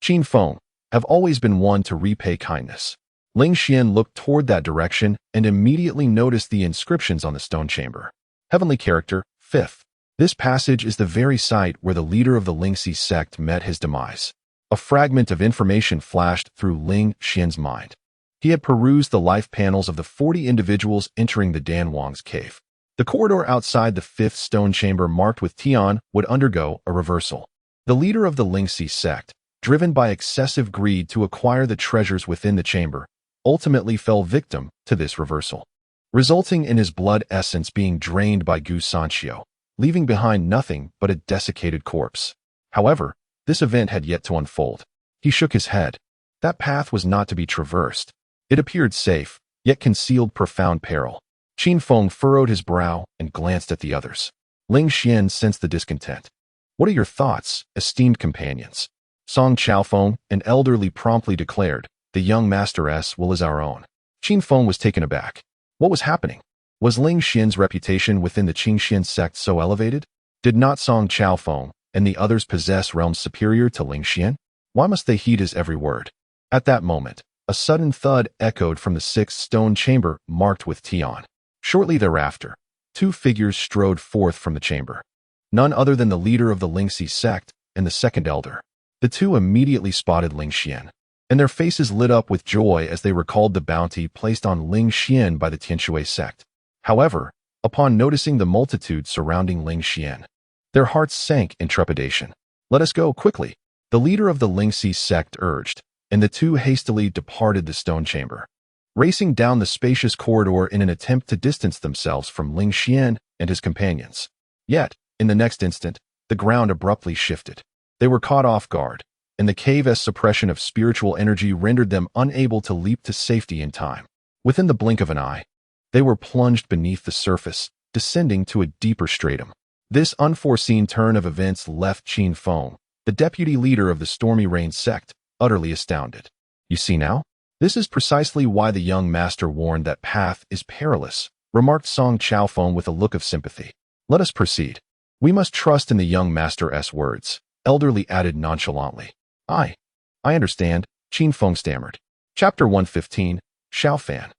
Qin Feng, have always been one to repay kindness. Ling Xian looked toward that direction and immediately noticed the inscriptions on the stone chamber. Heavenly Character, 5th. This passage is the very site where the leader of the Lingxi sect met his demise. A fragment of information flashed through Ling Xian's mind. He had perused the life panels of the 40 individuals entering the Dan Wang's cave. The corridor outside the 5th stone chamber marked with Tian would undergo a reversal. The leader of the Lingxi sect, driven by excessive greed to acquire the treasures within the chamber, ultimately fell victim to this reversal, resulting in his blood essence being drained by Gu Sanqiu, leaving behind nothing but a desiccated corpse. However, this event had yet to unfold. He shook his head. That path was not to be traversed. It appeared safe, yet concealed profound peril. Qin Feng furrowed his brow and glanced at the others. Ling Xian sensed the discontent. What are your thoughts, esteemed companions? Song Chaofeng, an elderly, promptly declared, the young masteress will is our own. Qin Feng was taken aback. What was happening? Was Ling Xian's reputation within the Qingxian sect so elevated? Did not Song Chaofeng and the others possess realms superior to Ling Xian? Why must they heed his every word? At that moment, a sudden thud echoed from the 6th stone chamber marked with Tian. Shortly thereafter, 2 figures strode forth from the chamber. None other than the leader of the Lingxi sect and the 2nd elder. The 2 immediately spotted Ling Xian, and their faces lit up with joy as they recalled the bounty placed on Ling Xian by the Tianshui sect. However, upon noticing the multitude surrounding Ling Xian, their hearts sank in trepidation. Let us go quickly, the leader of the Lingxi sect urged, and the 2 hastily departed the stone chamber, racing down the spacious corridor in an attempt to distance themselves from Ling Xian and his companions. Yet, in the next instant, the ground abruptly shifted. They were caught off guard, and the cave's suppression of spiritual energy rendered them unable to leap to safety in time. Within the blink of an eye, they were plunged beneath the surface, descending to a deeper stratum. This unforeseen turn of events left Qin Feng, the deputy leader of the Stormy Rain sect, utterly astounded. You see now? This is precisely why the young master warned that path is perilous, remarked Song Chaofeng with a look of sympathy. Let us proceed. We must trust in the young master's words, elderly added nonchalantly. I understand, Qin Feng stammered. Chapter 115, Xiaofan.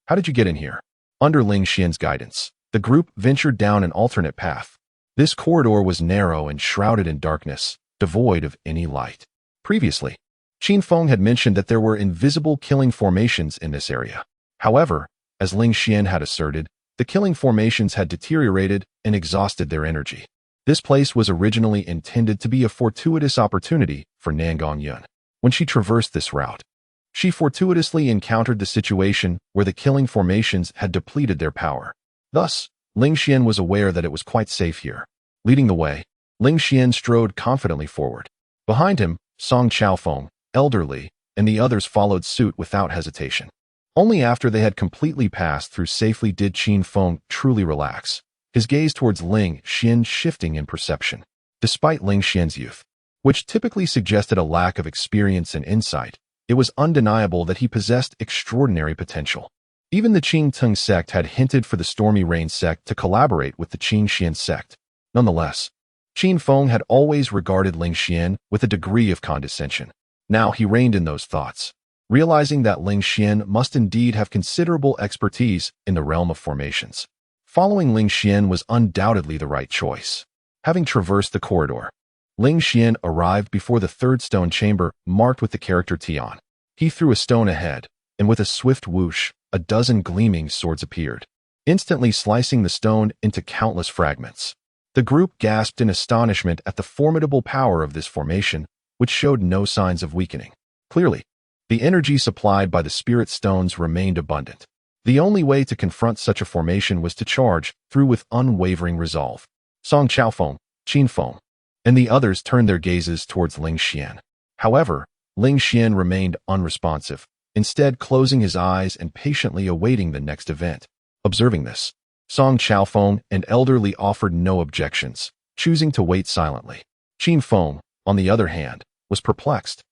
How did you get in here? Under Ling Xian's guidance, the group ventured down an alternate path. This corridor was narrow and shrouded in darkness, devoid of any light. Previously, Qin Feng had mentioned that there were invisible killing formations in this area. However, as Ling Xian had asserted, the killing formations had deteriorated and exhausted their energy. This place was originally intended to be a fortuitous opportunity for Nangong Yun. When she traversed this route, she fortuitously encountered the situation where the killing formations had depleted their power. Thus, Ling Xian was aware that it was quite safe here. Leading the way, Ling Xian strode confidently forward. Behind him, Song Chaofeng, elderly, and the others followed suit without hesitation. Only after they had completely passed through safely did Qin Feng truly relax, his gaze towards Ling Xian shifting in perception. Despite Ling Xian's youth, which typically suggested a lack of experience and insight, it was undeniable that he possessed extraordinary potential. Even the Qing Tung sect had hinted for the Stormy Rain sect to collaborate with the Qing Xian sect. Nonetheless, Qin Feng had always regarded Ling Xian with a degree of condescension. Now he reined in those thoughts, realizing that Ling Xian must indeed have considerable expertise in the realm of formations. Following Ling Xian was undoubtedly the right choice. Having traversed the corridor, Ling Xian arrived before the 3rd stone chamber marked with the character Tian. He threw a stone ahead, and with a swift whoosh, a dozen gleaming swords appeared, instantly slicing the stone into countless fragments. The group gasped in astonishment at the formidable power of this formation, which showed no signs of weakening. Clearly, the energy supplied by the spirit stones remained abundant. The only way to confront such a formation was to charge through with unwavering resolve. Song Chaofeng, Qin Feng, and the others turned their gazes towards Ling Xian. However, Ling Xian remained unresponsive, instead closing his eyes and patiently awaiting the next event. Observing this, Song Chaofeng, an elderly, offered no objections, choosing to wait silently. Qin Feng, on the other hand, was perplexed,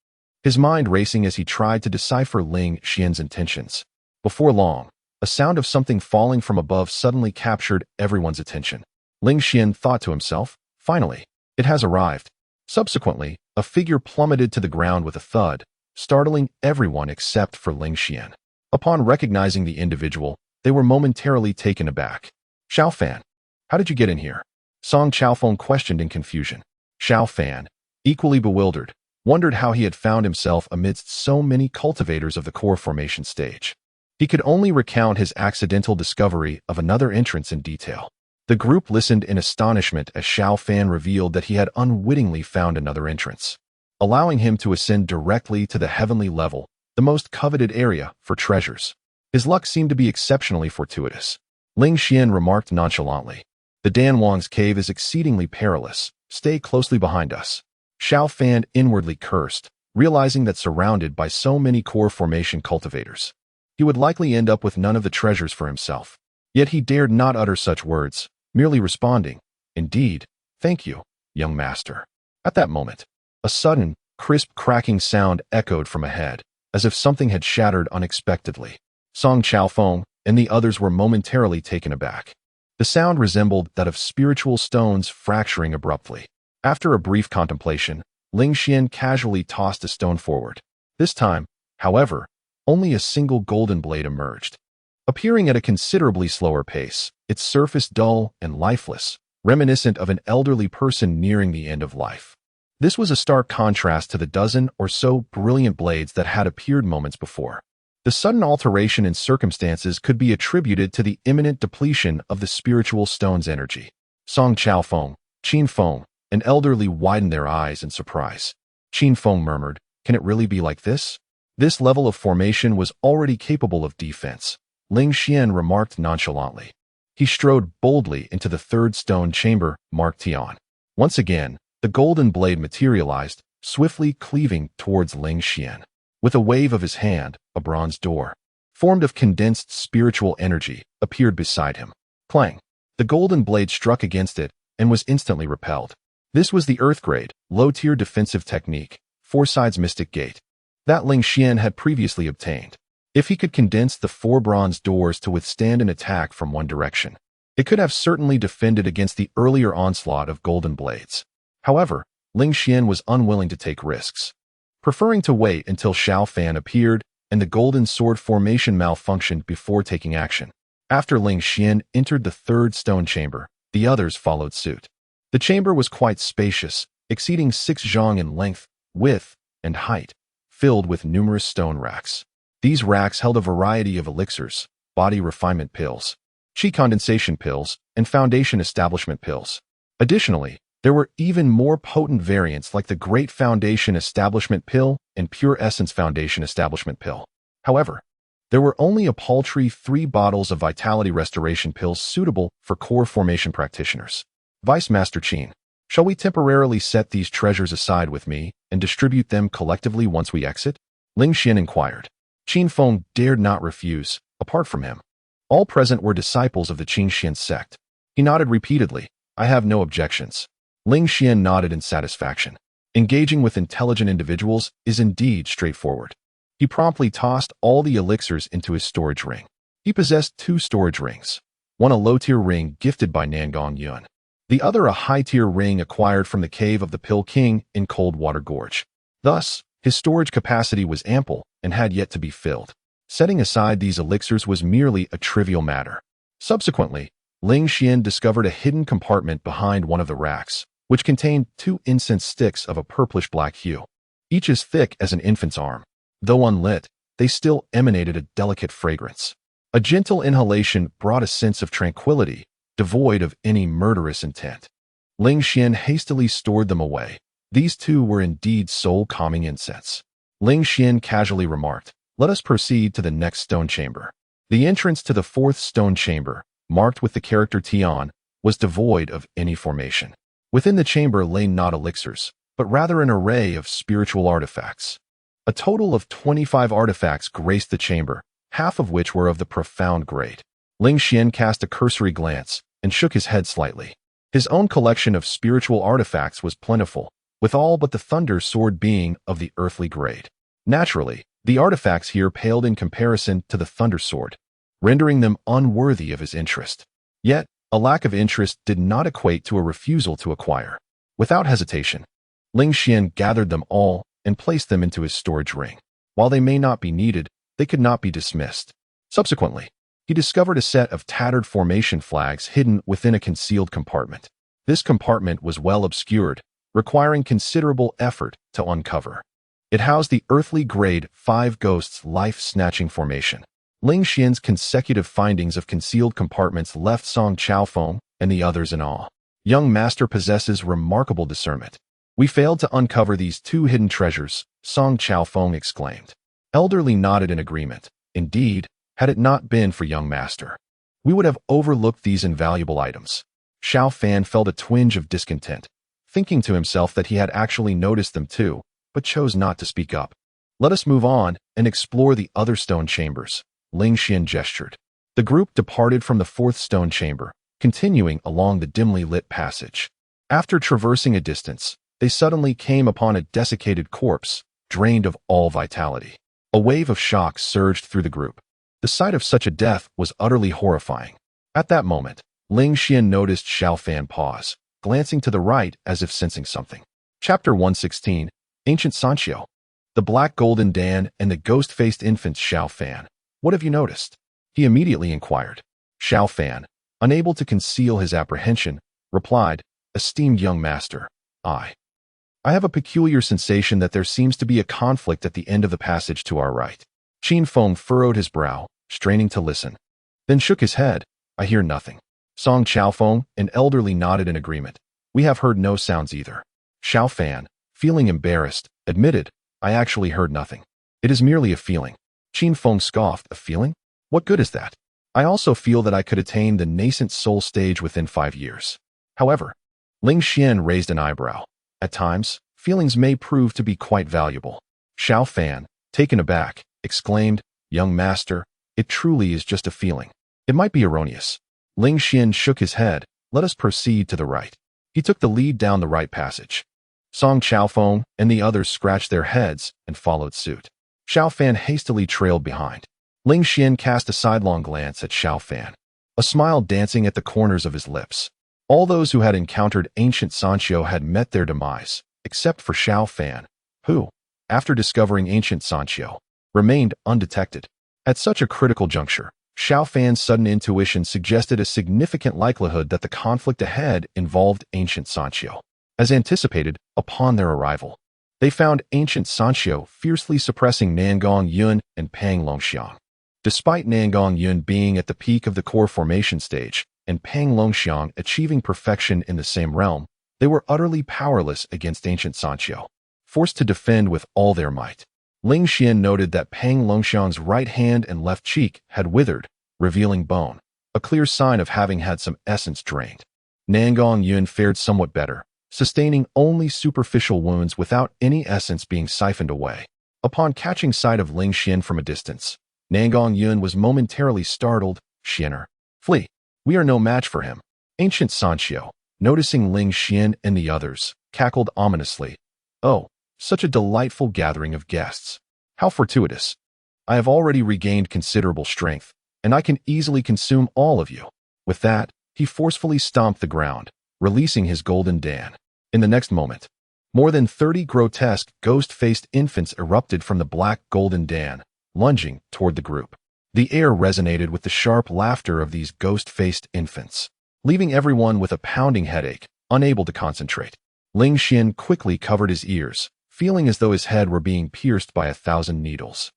his mind racing as he tried to decipher Ling Xian's intentions. Before long, a sound of something falling from above suddenly captured everyone's attention. Ling Xian thought to himself, finally, it has arrived. Subsequently, a figure plummeted to the ground with a thud, startling everyone except for Ling Xian. Upon recognizing the individual, they were momentarily taken aback. Xiao Fan, how did you get in here? Song Chaofeng questioned in confusion. Xiao Fan, equally bewildered, wondered how he had found himself amidst so many cultivators of the core formation stage. He could only recount his accidental discovery of another entrance in detail. The group listened in astonishment as Xiao Fan revealed that he had unwittingly found another entrance, allowing him to ascend directly to the heavenly level, the most coveted area for treasures. His luck seemed to be exceptionally fortuitous. Ling Xian remarked nonchalantly, "The Dan Wang's cave is exceedingly perilous. Stay closely behind us." Xiao Fan inwardly cursed, realizing that surrounded by so many core formation cultivators, he would likely end up with none of the treasures for himself. Yet he dared not utter such words, merely responding, "Indeed, thank you, young master." At that moment, a sudden, crisp cracking sound echoed from ahead, as if something had shattered unexpectedly. Song Chaofeng and the others were momentarily taken aback. The sound resembled that of spiritual stones fracturing abruptly. After a brief contemplation, Ling Xian casually tossed a stone forward. This time, however, only a single golden blade emerged. Appearing at a considerably slower pace, its surface dull and lifeless, reminiscent of an elderly person nearing the end of life. This was a stark contrast to the dozen or so brilliant blades that had appeared moments before. The sudden alteration in circumstances could be attributed to the imminent depletion of the spiritual stone's energy. Song Chaofeng, Qin Feng, and elderly widened their eyes in surprise. Qin Feng murmured, "Can it really be like this?" This level of formation was already capable of defense, Ling Xian remarked nonchalantly. He strode boldly into the third stone chamber, marked Tian. Once again, the golden blade materialized, swiftly cleaving towards Ling Xian. With a wave of his hand, a bronze door, formed of condensed spiritual energy, appeared beside him. Clang! The golden blade struck against it and was instantly repelled. This was the Earth-grade, low-tier defensive technique, Four Sides Mystic Gate, that Ling Xian had previously obtained. If he could condense the 4 bronze doors to withstand an attack from one direction, it could have certainly defended against the earlier onslaught of golden blades. However, Ling Xian was unwilling to take risks, preferring to wait until Xiao Fan appeared and the golden sword formation malfunctioned before taking action. After Ling Xian entered the third stone chamber, the others followed suit. The chamber was quite spacious, exceeding 6 zhang in length, width, and height, filled with numerous stone racks. These racks held a variety of elixirs, body refinement pills, qi condensation pills, and foundation establishment pills. Additionally, there were even more potent variants like the Great Foundation Establishment Pill and Pure Essence Foundation Establishment Pill. However, there were only a paltry 3 bottles of Vitality Restoration pills suitable for core formation practitioners. Vice Master Qin, shall we temporarily set these treasures aside with me and distribute them collectively once we exit? Ling Xian inquired. Qin Feng dared not refuse, apart from him. All present were disciples of the Qingxian sect. He nodded repeatedly. "I have no objections." Ling Xian nodded in satisfaction. Engaging with intelligent individuals is indeed straightforward. He promptly tossed all the elixirs into his storage ring. He possessed 2 storage rings, one a low-tier ring gifted by Nangong Yuan, the other a high-tier ring acquired from the cave of the Pill King in Coldwater Gorge. Thus, his storage capacity was ample and had yet to be filled. Setting aside these elixirs was merely a trivial matter. Subsequently, Ling Xian discovered a hidden compartment behind one of the racks, which contained 2 incense sticks of a purplish-black hue, each as thick as an infant's arm. Though unlit, they still emanated a delicate fragrance. A gentle inhalation brought a sense of tranquility, devoid of any murderous intent. Ling Xian hastily stored them away. These 2 were indeed soul-calming incense. Ling Xian casually remarked, "Let us proceed to the next stone chamber." The entrance to the 4th stone chamber, marked with the character Tian, was devoid of any formation. Within the chamber lay not elixirs, but rather an array of spiritual artifacts. A total of 25 artifacts graced the chamber, half of which were of the profound grade. Ling Xian cast a cursory glance and shook his head slightly. His own collection of spiritual artifacts was plentiful, with all but the thunder sword being of the earthly grade. Naturally, the artifacts here paled in comparison to the thunder sword, rendering them unworthy of his interest. Yet, a lack of interest did not equate to a refusal to acquire. Without hesitation, Ling Xian gathered them all and placed them into his storage ring. While they may not be needed, they could not be dismissed. Subsequently, he discovered a set of tattered formation flags hidden within a concealed compartment. This compartment was well obscured, requiring considerable effort to uncover. It housed the earthly grade 5 Ghosts life-snatching formation. Ling Xian's consecutive findings of concealed compartments left Song Chaofeng and the others in awe. Young master possesses remarkable discernment. We failed to uncover these 2 hidden treasures, Song Chaofeng exclaimed. Elderly nodded in agreement. Indeed, had it not been for young master, we would have overlooked these invaluable items. Xiao Fan felt a twinge of discontent, thinking to himself that he had actually noticed them too, but chose not to speak up. Let us move on and explore the other stone chambers, Ling Xian gestured. The group departed from the 4th stone chamber, continuing along the dimly lit passage. After traversing a distance, they suddenly came upon a desiccated corpse, drained of all vitality. A wave of shock surged through the group. The sight of such a death was utterly horrifying. At that moment, Ling Xian noticed Xiao Fan pause, glancing to the right as if sensing something. Chapter 116, Ancient Sanqiu. The Black Golden Dan and the Ghost-Faced Infant Xiao Fan. What have you noticed? He immediately inquired. Xiao Fan, unable to conceal his apprehension, replied, Esteemed young master, I have a peculiar sensation that there seems to be a conflict at the end of the passage to our right. Qin Feng furrowed his brow, straining to listen, then shook his head. I hear nothing. Song Chaofeng, an elderly, nodded in agreement. We have heard no sounds either. Xiao Fan, feeling embarrassed, admitted, I actually heard nothing. It is merely a feeling. Qin Feng scoffed, a feeling? What good is that? I also feel that I could attain the nascent soul stage within 5 years. However, Ling Xian raised an eyebrow. At times, feelings may prove to be quite valuable. Xiao Fan, taken aback, exclaimed, Young master, it truly is just a feeling. It might be erroneous. Ling Xian shook his head. Let us proceed to the right. He took the lead down the right passage. Song Chaofeng and the others scratched their heads and followed suit. Xiao Fan hastily trailed behind. Ling Xian cast a sidelong glance at Xiao Fan, a smile dancing at the corners of his lips. All those who had encountered ancient Sanqiu had met their demise, except for Xiao Fan, who, after discovering ancient Sanqiu, remained undetected. At such a critical juncture, Xiao Fan's sudden intuition suggested a significant likelihood that the conflict ahead involved ancient Sanqiu. As anticipated, upon their arrival, they found ancient Sanqiu fiercely suppressing Nangong Yun and Pang Longxiang. Despite Nangong Yun being at the peak of the core formation stage, and Pang Longxiang achieving perfection in the same realm, they were utterly powerless against ancient Sanqiu, forced to defend with all their might. Ling Xian noted that Pang Longxiang's right hand and left cheek had withered, revealing bone, a clear sign of having had some essence drained. Nangong Yun fared somewhat better, sustaining only superficial wounds without any essence being siphoned away. Upon catching sight of Ling Xian from a distance, Nangong Yun was momentarily startled. Xianer, flee. We are no match for him. Ancient Sanqiu, noticing Ling Xian and the others, cackled ominously. Oh, such a delightful gathering of guests. How fortuitous. I have already regained considerable strength, and I can easily consume all of you. With that, he forcefully stomped the ground, releasing his golden Dan. In the next moment, more than 30 grotesque, ghost-faced infants erupted from the black golden Dan, lunging toward the group. The air resonated with the sharp laughter of these ghost-faced infants, leaving everyone with a pounding headache, unable to concentrate. Ling Xian quickly covered his ears, feeling as though his head were being pierced by 1,000 needles.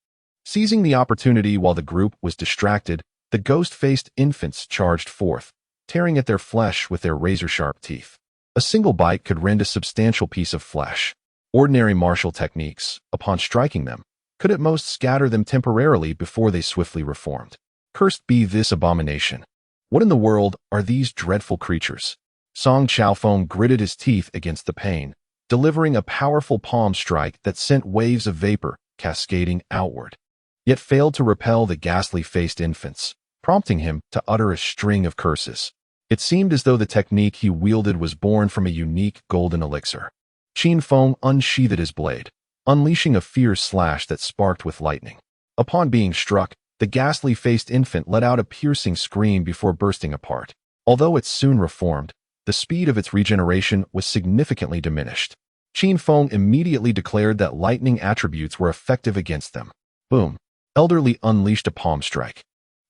Seizing the opportunity while the group was distracted, the ghost-faced infants charged forth, tearing at their flesh with their razor-sharp teeth. A single bite could rend a substantial piece of flesh. Ordinary martial techniques, upon striking them, could at most scatter them temporarily before they swiftly reformed. Cursed be this abomination. What in the world are these dreadful creatures? Song Chaofeng gritted his teeth against the pain, delivering a powerful palm strike that sent waves of vapor cascading outward, yet failed to repel the ghastly-faced infants, prompting him to utter a string of curses. It seemed as though the technique he wielded was born from a unique golden elixir. Qin Feng unsheathed his blade, unleashing a fierce slash that sparked with lightning. Upon being struck, the ghastly-faced infant let out a piercing scream before bursting apart. Although it soon reformed, the speed of its regeneration was significantly diminished. Qin Feng immediately declared that lightning attributes were effective against them. Boom! Elderly unleashed a palm strike,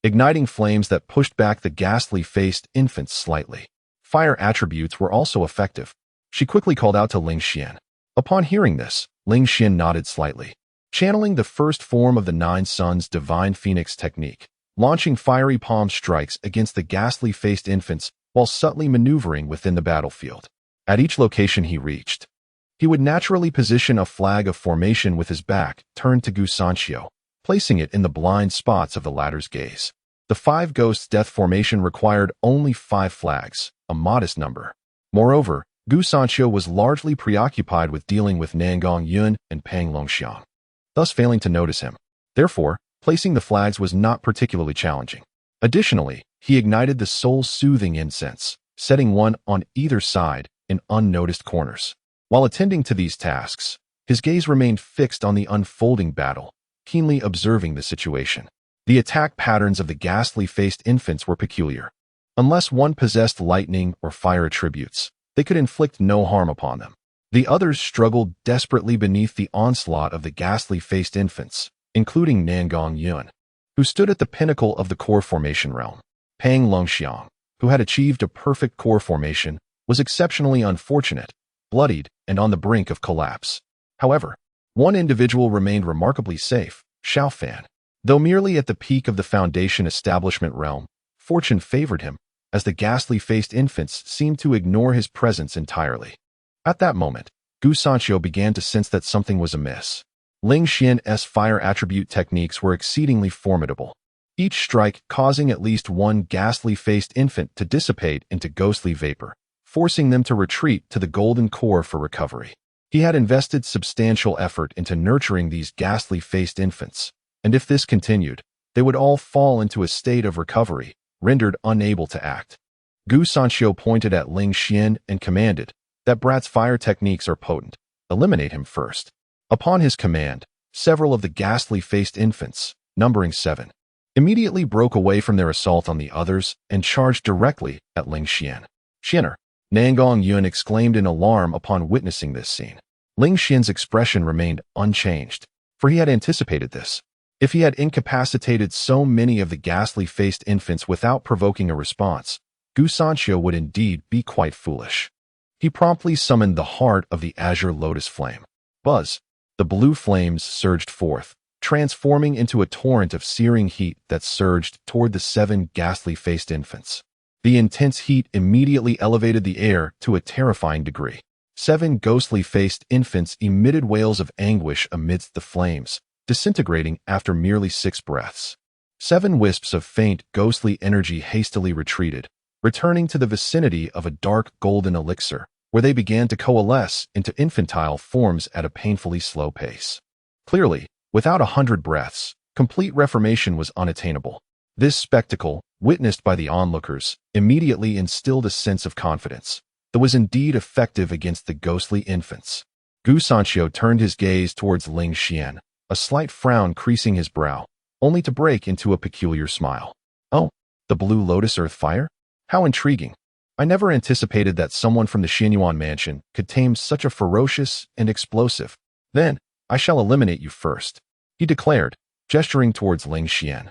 igniting flames that pushed back the ghastly-faced infants slightly. Fire attributes were also effective. She quickly called out to Ling Xian. Upon hearing this, Ling Xian nodded slightly, channeling the first form of the Nine Suns' Divine Phoenix technique, launching fiery palm strikes against the ghastly-faced infants while subtly maneuvering within the battlefield. At each location he reached, he would naturally position a flag of formation with his back turned to Gu Sanqiu, placing it in the blind spots of the latter's gaze. The Five Ghosts Death formation required only 5 flags, a modest number. Moreover, Gu Sanqiu was largely preoccupied with dealing with Nangong Yun and Pang Longxiang, thus failing to notice him. Therefore, placing the flags was not particularly challenging. Additionally, he ignited the soul-soothing incense, setting one on either side in unnoticed corners. While attending to these tasks, his gaze remained fixed on the unfolding battle, keenly observing the situation. The attack patterns of the ghastly-faced infants were peculiar. Unless one possessed lightning or fire attributes, they could inflict no harm upon them. The others struggled desperately beneath the onslaught of the ghastly-faced infants, including Nangong Yun, who stood at the pinnacle of the core formation realm. Pang Longxiang, who had achieved a perfect core formation, was exceptionally unfortunate, bloodied, and on the brink of collapse. However, one individual remained remarkably safe, Xiao Fan. Though merely at the peak of the Foundation establishment realm, fortune favored him, as the ghastly-faced infants seemed to ignore his presence entirely. At that moment, Gu Sanqiu began to sense that something was amiss. Ling Xian's fire attribute techniques were exceedingly formidable, each strike causing at least one ghastly-faced infant to dissipate into ghostly vapor, forcing them to retreat to the golden core for recovery. He had invested substantial effort into nurturing these ghastly-faced infants, and if this continued, they would all fall into a state of recovery, rendered unable to act. Gu Sanqiu pointed at Ling Xian and commanded, "That brat's fire techniques are potent. Eliminate him first." Upon his command, several of the ghastly-faced infants, numbering 7, immediately broke away from their assault on the others and charged directly at Ling Xian. "Xianer!" Nangong Yun exclaimed in alarm upon witnessing this scene. Ling Xian's expression remained unchanged, for he had anticipated this. If he had incapacitated so many of the ghastly-faced infants without provoking a response, Gu Sanqiu would indeed be quite foolish. He promptly summoned the heart of the azure lotus flame. Buzz! The blue flames surged forth, transforming into a torrent of searing heat that surged toward the 7 ghastly-faced infants. The intense heat immediately elevated the air to a terrifying degree. 7 ghostly-faced infants emitted wails of anguish amidst the flames, disintegrating after merely 6 breaths. 7 wisps of faint, ghostly energy hastily retreated, returning to the vicinity of a dark golden elixir, where they began to coalesce into infantile forms at a painfully slow pace. Clearly, without 100 breaths, complete reformation was unattainable. This spectacle, witnessed by the onlookers, immediately instilled a sense of confidence that was indeed effective against the ghostly infants. Gu Sanqiu turned his gaze towards Ling Xian, a slight frown creasing his brow, only to break into a peculiar smile. "Oh, the blue lotus earth fire? How intriguing. I never anticipated that someone from the Xianyuan mansion could tame such a ferocious and explosive. Then, I shall eliminate you first," he declared, gesturing towards Ling Xian,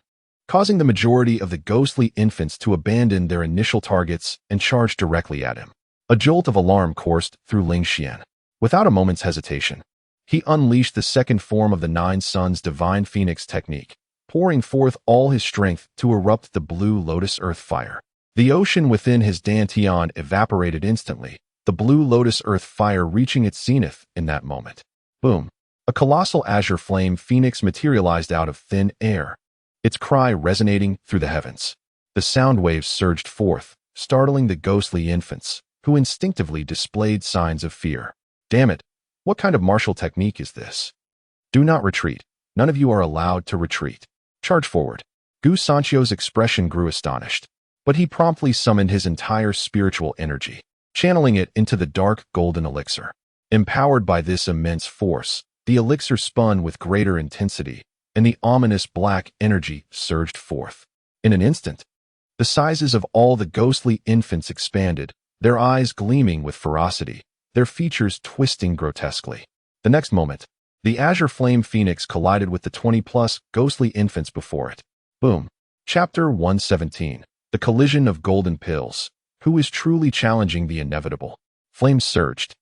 causing the majority of the ghostly infants to abandon their initial targets and charge directly at him. A jolt of alarm coursed through Ling Xian. Without a moment's hesitation, he unleashed the second form of the Nine Suns' Divine Phoenix technique, pouring forth all his strength to erupt the blue lotus earth fire. The ocean within his dantian evaporated instantly, the blue lotus earth fire reaching its zenith in that moment. Boom! A colossal azure flame phoenix materialized out of thin air, its cry resonating through the heavens. The sound waves surged forth, startling the ghostly infants, who instinctively displayed signs of fear. Damn it! What kind of martial technique is this? Do not retreat. None of you are allowed to retreat. Charge forward. Gu Sanchio's expression grew astonished, but he promptly summoned his entire spiritual energy, channeling it into the dark golden elixir. Empowered by this immense force, the elixir spun with greater intensity, and the ominous black energy surged forth. In an instant, the sizes of all the ghostly infants expanded, their eyes gleaming with ferocity, their features twisting grotesquely. The next moment, the azure flame phoenix collided with the 20-plus ghostly infants before it. Boom. Chapter 117. The Collision of Golden Pills. Who is truly challenging the inevitable? Flames surged,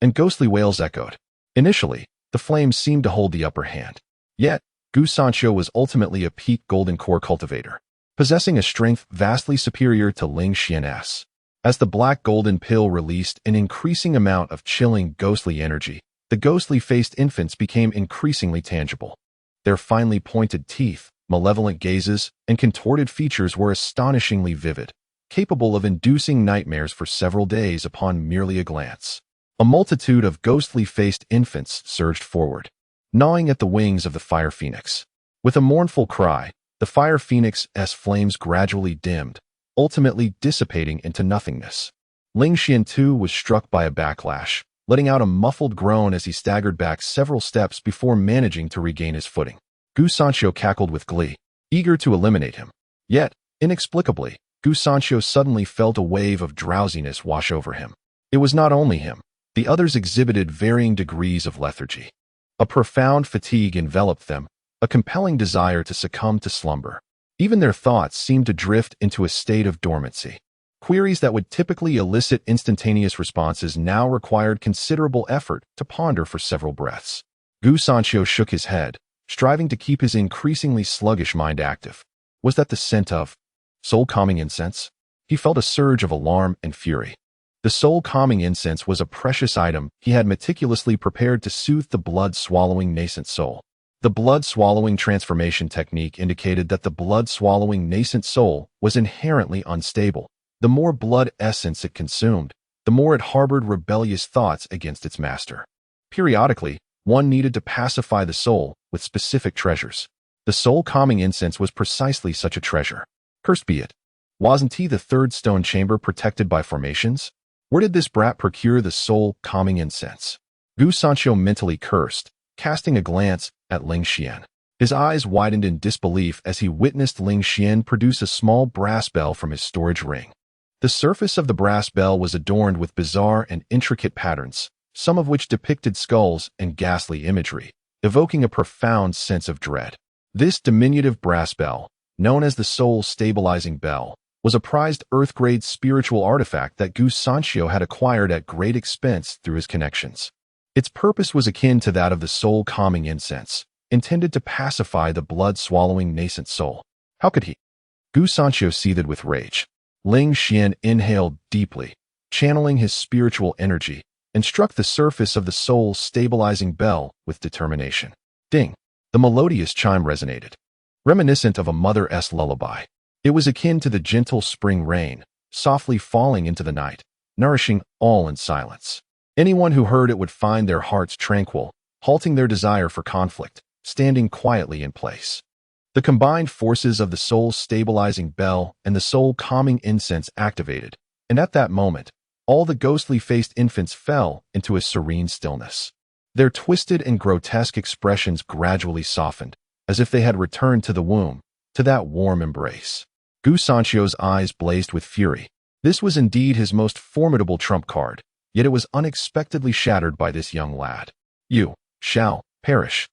and ghostly wails echoed. Initially, the flames seemed to hold the upper hand. Yet, Gu Sanchio was ultimately a peak golden core cultivator, possessing a strength vastly superior to Ling Xian's. As the black golden pill released an increasing amount of chilling ghostly energy, the ghostly-faced infants became increasingly tangible. Their finely pointed teeth, malevolent gazes, and contorted features were astonishingly vivid, capable of inducing nightmares for several days upon merely a glance. A multitude of ghostly-faced infants surged forward, gnawing at the wings of the fire phoenix. With a mournful cry, the fire phoenix's flames gradually dimmed, ultimately dissipating into nothingness. Ling Xian too was struck by a backlash, letting out a muffled groan as he staggered back several steps before managing to regain his footing. Gu Sanchio cackled with glee, eager to eliminate him. Yet, inexplicably, Gu Sanchio suddenly felt a wave of drowsiness wash over him. It was not only him. The others exhibited varying degrees of lethargy. A profound fatigue enveloped them, a compelling desire to succumb to slumber. Even their thoughts seemed to drift into a state of dormancy. Queries that would typically elicit instantaneous responses now required considerable effort to ponder for several breaths. Gu Sanchio shook his head, striving to keep his increasingly sluggish mind active. Was that the scent of soul-calming incense? He felt a surge of alarm and fury. The soul-calming incense was a precious item he had meticulously prepared to soothe the blood-swallowing nascent soul. The blood-swallowing transformation technique indicated that the blood-swallowing nascent soul was inherently unstable. The more blood essence it consumed, the more it harbored rebellious thoughts against its master. Periodically, one needed to pacify the soul with specific treasures. The soul-calming incense was precisely such a treasure. Cursed be it. Wasn't he the third stone chamber protected by formations? Where did this brat procure the soul-calming incense? Gu Sanchio mentally cursed, casting a glance at Ling Xian. His eyes widened in disbelief as he witnessed Ling Xian produce a small brass bell from his storage ring. The surface of the brass bell was adorned with bizarre and intricate patterns, some of which depicted skulls and ghastly imagery, evoking a profound sense of dread. This diminutive brass bell, known as the soul-stabilizing bell, was a prized Earth-grade spiritual artifact that Gu Sanchio had acquired at great expense through his connections. Its purpose was akin to that of the soul-calming incense, intended to pacify the blood-swallowing nascent soul. How could he? Gu Sanchio seethed with rage. Ling Xian inhaled deeply, channeling his spiritual energy, and struck the surface of the soul-stabilizing bell with determination. Ding! The melodious chime resonated, reminiscent of a mother's lullaby. It was akin to the gentle spring rain, softly falling into the night, nourishing all in silence. Anyone who heard it would find their hearts tranquil, halting their desire for conflict, standing quietly in place. The combined forces of the soul-stabilizing bell and the soul-calming incense activated, and at that moment, all the ghostly-faced infants fell into a serene stillness. Their twisted and grotesque expressions gradually softened, as if they had returned to the womb, to that warm embrace. Gu Sanchio's eyes blazed with fury. This was indeed his most formidable trump card, yet it was unexpectedly shattered by this young lad. You shall perish.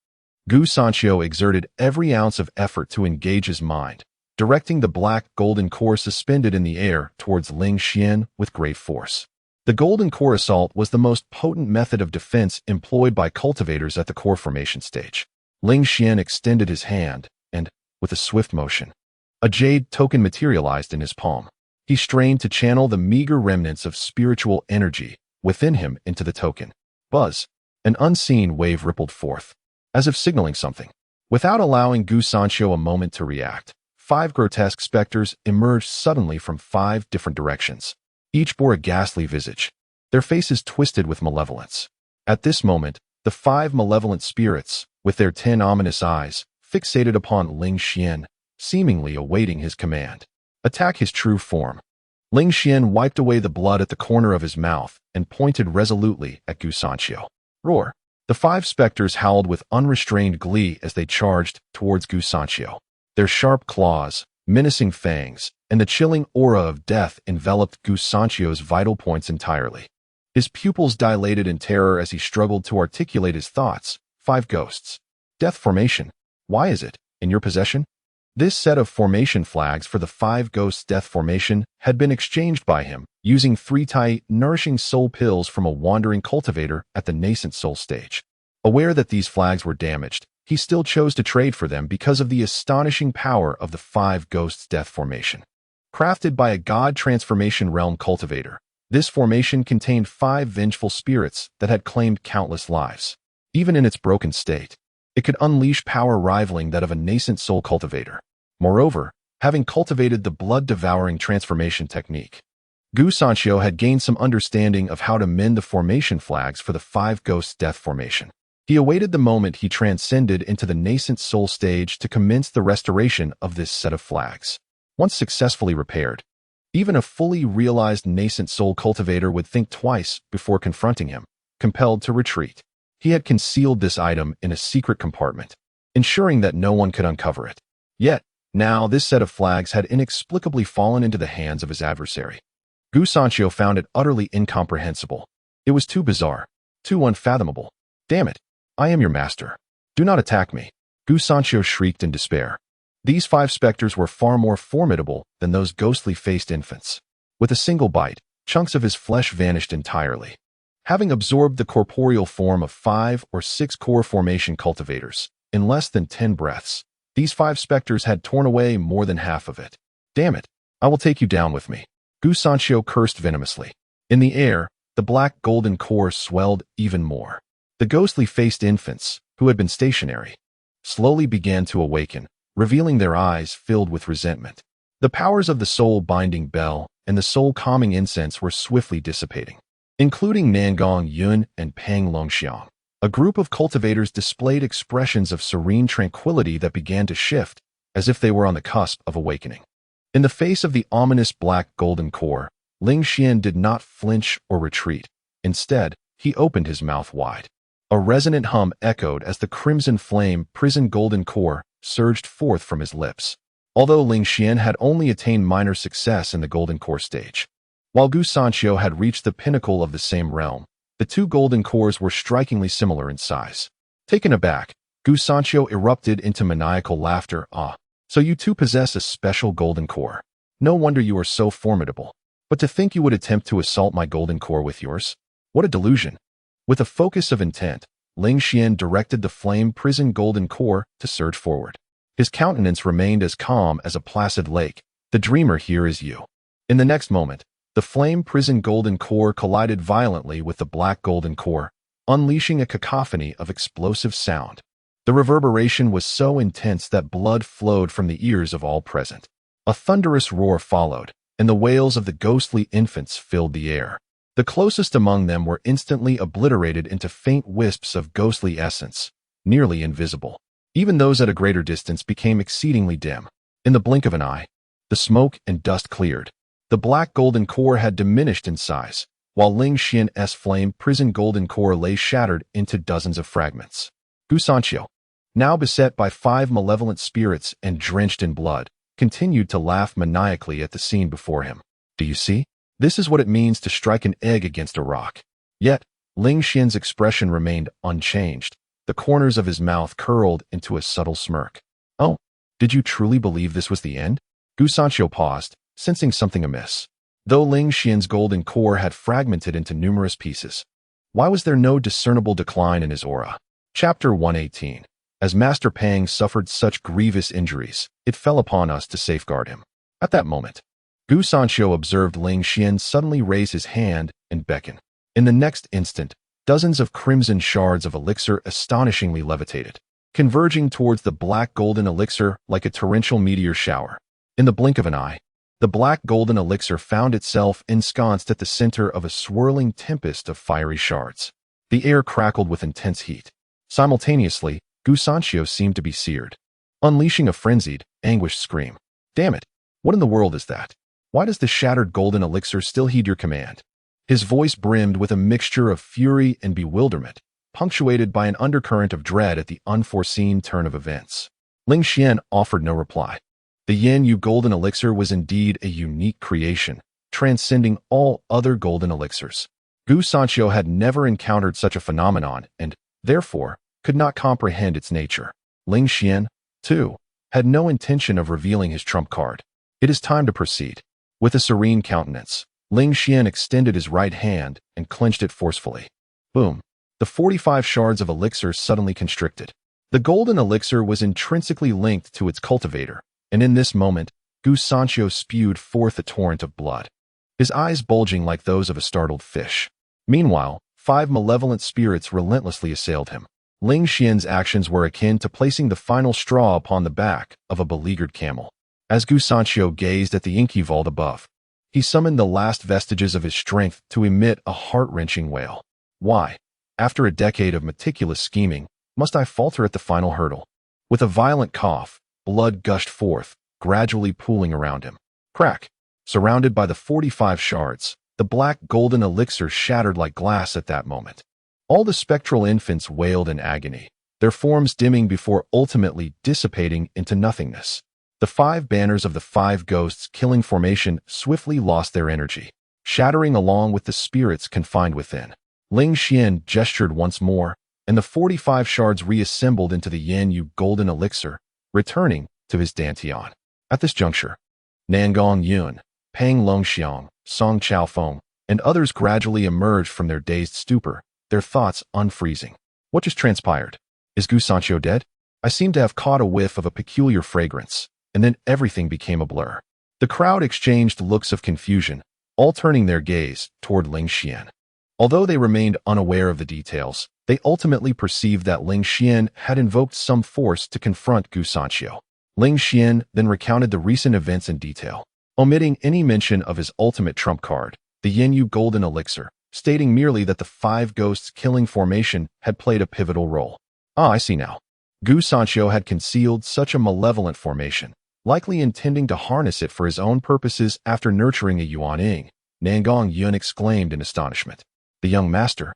Gu Sanchio exerted every ounce of effort to engage his mind, directing the black golden core suspended in the air towards Ling Xian with great force. The golden core assault was the most potent method of defense employed by cultivators at the core formation stage. Ling Xian extended his hand, and, with a swift motion, a jade token materialized in his palm. He strained to channel the meager remnants of spiritual energy within him into the token. Buzz! An unseen wave rippled forth, as if signaling something. Without allowing Gu Sanchio a moment to react, 5 grotesque specters emerged suddenly from 5 different directions. Each bore a ghastly visage, their faces twisted with malevolence. At this moment, the 5 malevolent spirits, with their 10 ominous eyes, fixated upon Ling Xian, seemingly awaiting his command. Attack his true form. Ling Xian wiped away the blood at the corner of his mouth and pointed resolutely at Gu Sanqiu. Roar! The 5 specters howled with unrestrained glee as they charged towards Gu Sanqiu. Their sharp claws, menacing fangs, and the chilling aura of death enveloped Gu Sanqiu's vital points entirely. His pupils dilated in terror as he struggled to articulate his thoughts. 5 ghosts. Death formation. Why is it in your possession? This set of formation flags for the 5 ghosts' death formation had been exchanged by him, using 3 Tai nourishing soul pills from a wandering cultivator at the nascent soul stage. Aware that these flags were damaged, he still chose to trade for them because of the astonishing power of the 5 ghosts' death formation. Crafted by a god transformation realm cultivator, this formation contained 5 vengeful spirits that had claimed countless lives. Even in its broken state, it could unleash power rivaling that of a nascent soul cultivator. Moreover, having cultivated the blood-devouring transformation technique, Gu Sanqiu had gained some understanding of how to mend the formation flags for the 5 ghosts' death formation. He awaited the moment he transcended into the nascent soul stage to commence the restoration of this set of flags. Once successfully repaired, even a fully realized nascent soul cultivator would think twice before confronting him, compelled to retreat. He had concealed this item in a secret compartment, ensuring that no one could uncover it. Yet, now this set of flags had inexplicably fallen into the hands of his adversary. Gu Sanqiu found it utterly incomprehensible. It was too bizarre, too unfathomable. Damn it! I am your master. Do not attack me. Gu Sanqiu shrieked in despair. These 5 specters were far more formidable than those ghostly-faced infants. With a single bite, chunks of his flesh vanished entirely. Having absorbed the corporeal form of 5 or 6 core formation cultivators, in less than 10 breaths, these 5 specters had torn away more than half of it. Damn it! I will take you down with me. Gu Sanqiu cursed venomously. In the air, the black golden core swelled even more. The ghostly-faced infants, who had been stationary, slowly began to awaken, revealing their eyes filled with resentment. The powers of the soul-binding bell and the soul-calming incense were swiftly dissipating, including Nangong Yun and Pang Longxiang. A group of cultivators displayed expressions of serene tranquility that began to shift, as if they were on the cusp of awakening. In the face of the ominous black golden core, Ling Xian did not flinch or retreat. Instead, he opened his mouth wide. A resonant hum echoed as the crimson flame prison golden core surged forth from his lips. Although Ling Xian had only attained minor success in the golden core stage, while Gu Sanqiu had reached the pinnacle of the same realm, the 2 golden cores were strikingly similar in size. Taken aback, Gu Sanqiu erupted into maniacal laughter. Ah, so you too possess a special golden core. No wonder you are so formidable. But to think you would attempt to assault my golden core with yours? What a delusion! With a focus of intent, Ling Xian directed the flame prison golden core to surge forward. His countenance remained as calm as a placid lake. The dreamer here is you. In the next moment, the flame prison golden core collided violently with the black golden core, unleashing a cacophony of explosive sound. The reverberation was so intense that blood flowed from the ears of all present. A thunderous roar followed, and the wails of the ghostly infants filled the air. The closest among them were instantly obliterated into faint wisps of ghostly essence, nearly invisible. Even those at a greater distance became exceedingly dim. In the blink of an eye, the smoke and dust cleared. The black golden core had diminished in size, while Ling Xian's flame prison golden core lay shattered into dozens of fragments. Gu Sanqiu, now beset by 5 malevolent spirits and drenched in blood, continued to laugh maniacally at the scene before him. Do you see? This is what it means to strike an egg against a rock. Yet, Ling Xian's expression remained unchanged. The corners of his mouth curled into a subtle smirk. Oh, did you truly believe this was the end? Gu Sanqiu paused, sensing something amiss. Though Ling Xian's golden core had fragmented into numerous pieces, why was there no discernible decline in his aura? Chapter 118. As Master Pang suffered such grievous injuries, it fell upon us to safeguard him. At that moment, Gu Sanqiu observed Ling Xian suddenly raise his hand and beckon. In the next instant, dozens of crimson shards of elixir astonishingly levitated, converging towards the black golden elixir like a torrential meteor shower. In the blink of an eye, The black golden elixir found itself ensconced at the center of a swirling tempest of fiery shards. The air crackled with intense heat. Simultaneously, Gu Sanqiu seemed to be seared, unleashing a frenzied, anguished scream. Damn it! What in the world is that? Why does the shattered golden elixir still heed your command? His voice brimmed with a mixture of fury and bewilderment, punctuated by an undercurrent of dread at the unforeseen turn of events. Ling Xian offered no reply. The Yin Yu golden elixir was indeed a unique creation, transcending all other golden elixirs. Gu Sanqiu had never encountered such a phenomenon and, therefore, could not comprehend its nature. Ling Xian, too, had no intention of revealing his trump card. It is time to proceed. With a serene countenance, Ling Xian extended his right hand and clenched it forcefully. Boom! The 45 shards of elixir suddenly constricted. The golden elixir was intrinsically linked to its cultivator, and in this moment, Gu Sanqiu spewed forth a torrent of blood, his eyes bulging like those of a startled fish. Meanwhile, 5 malevolent spirits relentlessly assailed him. Ling Xian's actions were akin to placing the final straw upon the back of a beleaguered camel. As Gu Sanqiu gazed at the inky vault above, he summoned the last vestiges of his strength to emit a heart-wrenching wail. Why, after a decade of meticulous scheming, must I falter at the final hurdle? With a violent cough, blood gushed forth, gradually pooling around him. Crack! Surrounded by the 45 shards, the black golden elixir shattered like glass at that moment. All the spectral infants wailed in agony, their forms dimming before ultimately dissipating into nothingness. The 5 banners of the 5 ghosts killing formation swiftly lost their energy, shattering along with the spirits confined within. Ling Xian gestured once more, and the 45 shards reassembled into the Yin Yu golden elixir, returning to his dantian. At this juncture, Nangong Yun, Pang Longxiang, Song Chaofeng, and others gradually emerged from their dazed stupor, their thoughts unfreezing. What just transpired? Is Gu Sanqiu dead? I seem to have caught a whiff of a peculiar fragrance, and then everything became a blur. The crowd exchanged looks of confusion, all turning their gaze toward Ling Xian. Although they remained unaware of the details, they ultimately perceived that Ling Xian had invoked some force to confront Gu Sanqiu. Ling Xian then recounted the recent events in detail, omitting any mention of his ultimate trump card, the Yin Yu golden elixir, stating merely that the 5 ghosts killing formation had played a pivotal role. Ah, I see now. Gu Sanqiu had concealed such a malevolent formation, likely intending to harness it for his own purposes after nurturing a Yuanying. Nangong Yun exclaimed in astonishment. The young master.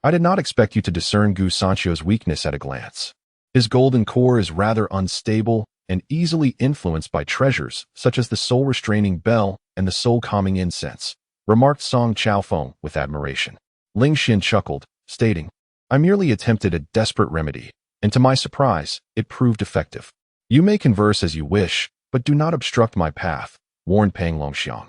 I did not expect you to discern Gu Sanqiu's weakness at a glance. His golden core is rather unstable and easily influenced by treasures such as the soul-restraining bell and the soul-calming incense, remarked Song Chaofeng with admiration. Ling Xian chuckled, stating, I merely attempted a desperate remedy, and to my surprise, it proved effective. You may converse as you wish, but do not obstruct my path, warned Pang Longxiang,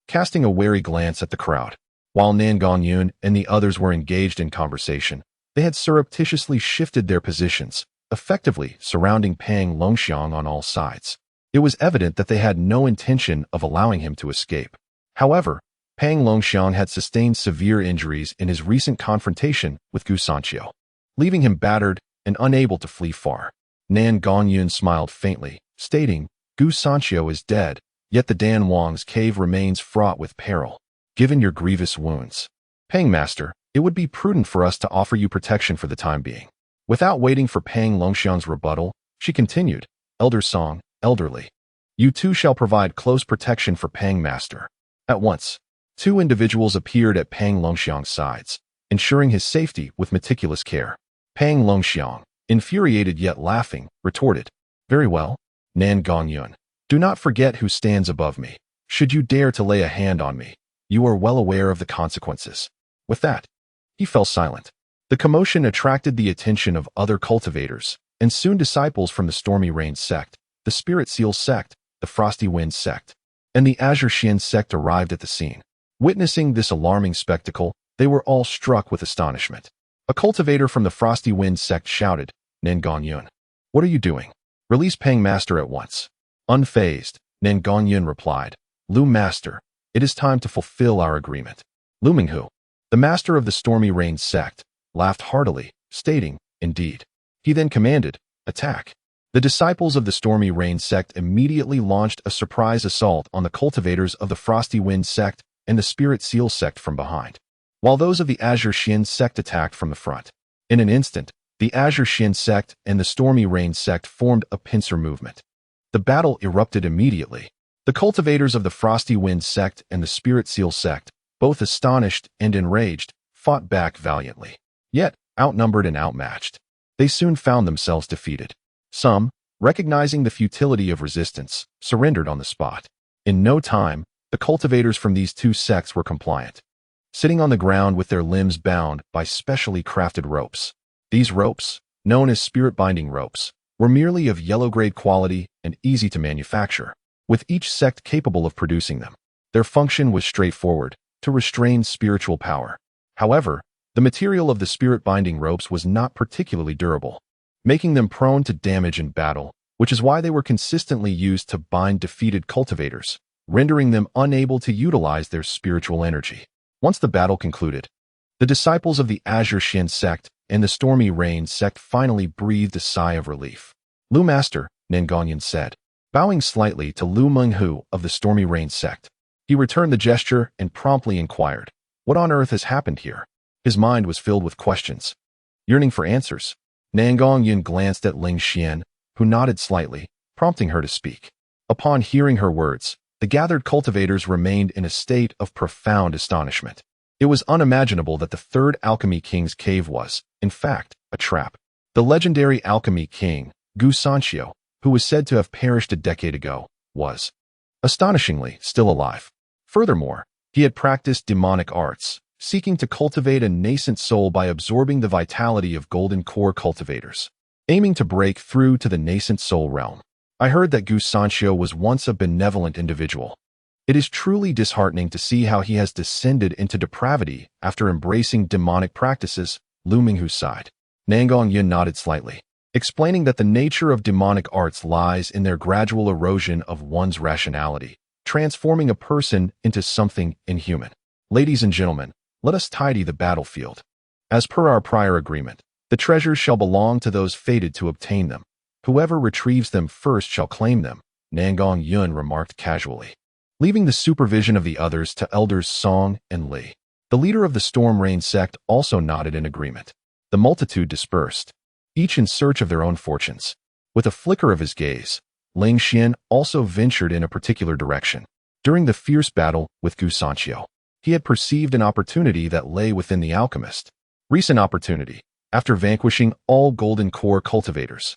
casting a wary glance at the crowd. While Nangong Yun and the others were engaged in conversation, they had surreptitiously shifted their positions, effectively surrounding Pang Longxiang on all sides. It was evident that they had no intention of allowing him to escape. However, Pang Longxiang had sustained severe injuries in his recent confrontation with Gu Sanqiu, leaving him battered and unable to flee far. Nangong Yun smiled faintly, stating, Gu Sanqiu is dead, yet the Dan Wang's cave remains fraught with peril. Given your grievous wounds, Pang Master, it would be prudent for us to offer you protection for the time being. Without waiting for Pang Longxiang's rebuttal, she continued, Elder Song, elderly. You too shall provide close protection for Pang Master. At once, 2 individuals appeared at Pang Longxiang's sides, ensuring his safety with meticulous care. Pang Longxiang, infuriated yet laughing, retorted, Very well, Nangong Yun. Do not forget who stands above me. Should you dare to lay a hand on me, you are well aware of the consequences. With that, he fell silent. The commotion attracted the attention of other cultivators, and soon disciples from the Stormy Rain sect, the Spirit Seal sect, the Frosty Wind sect, and the Azure Shin sect arrived at the scene. Witnessing this alarming spectacle, they were all struck with astonishment. A cultivator from the Frosty Wind sect shouted, Nangong Yun, what are you doing? Release Pang Master at once. Unfazed, Nangong Yun replied, Lu Master, it is time to fulfill our agreement. Lu Minghu, the master of the Stormy Rain sect, laughed heartily, stating, Indeed. He then commanded, Attack. The disciples of the Stormy Rain sect immediately launched a surprise assault on the cultivators of the Frosty Wind sect and the Spirit Seal sect from behind, while those of the Azure Shin sect attacked from the front. In an instant, the Azure Shin sect and the Stormy Rain sect formed a pincer movement. The battle erupted immediately. The cultivators of the Frosty Wind sect and the Spirit Seal sect, both astonished and enraged, fought back valiantly. Yet, outnumbered and outmatched, they soon found themselves defeated. Some, recognizing the futility of resistance, surrendered on the spot. In no time, the cultivators from these two sects were compliant, sitting on the ground with their limbs bound by specially crafted ropes. These ropes, known as spirit-binding ropes, were merely of yellow-grade quality and easy to manufacture, with each sect capable of producing them. Their function was straightforward, to restrain spiritual power. However, the material of the spirit-binding ropes was not particularly durable, making them prone to damage in battle, which is why they were consistently used to bind defeated cultivators, rendering them unable to utilize their spiritual energy. Once the battle concluded, the disciples of the Azure Shin sect and the Stormy Rain sect finally breathed a sigh of relief. Lu Master, Nangongyan said, bowing slightly to Lu Menghu of the Stormy Rain sect. He returned the gesture and promptly inquired, "What on earth has happened here?" His mind was filled with questions. Yearning for answers, Nangongyan glanced at Ling Xian, who nodded slightly, prompting her to speak. Upon hearing her words, the gathered cultivators remained in a state of profound astonishment. It was unimaginable that the third Alchemy King's cave was, in fact, a trap. The legendary Alchemy King, Gu Sanxiu, who was said to have perished a decade ago, was, astonishingly, still alive. Furthermore, he had practiced demonic arts, seeking to cultivate a nascent soul by absorbing the vitality of golden core cultivators, aiming to break through to the nascent soul realm. I heard that Gu Sanxiu was once a benevolent individual. It is truly disheartening to see how he has descended into depravity after embracing demonic practices, Lu Menghu sighed. Nangongyan nodded slightly, explaining that the nature of demonic arts lies in their gradual erosion of one's rationality, transforming a person into something inhuman. Ladies and gentlemen, let us tidy the battlefield. As per our prior agreement, the treasures shall belong to those fated to obtain them. Whoever retrieves them first shall claim them, Nangongyan remarked casually, leaving the supervision of the others to Elders Song and Li. The leader of the Storm Rain sect also nodded in agreement. The multitude dispersed, each in search of their own fortunes. With a flicker of his gaze, Ling Xian also ventured in a particular direction. During the fierce battle with Gu Sanxiu, he had perceived an opportunity that lay within the alchemist. Recent opportunity, after vanquishing all golden core cultivators.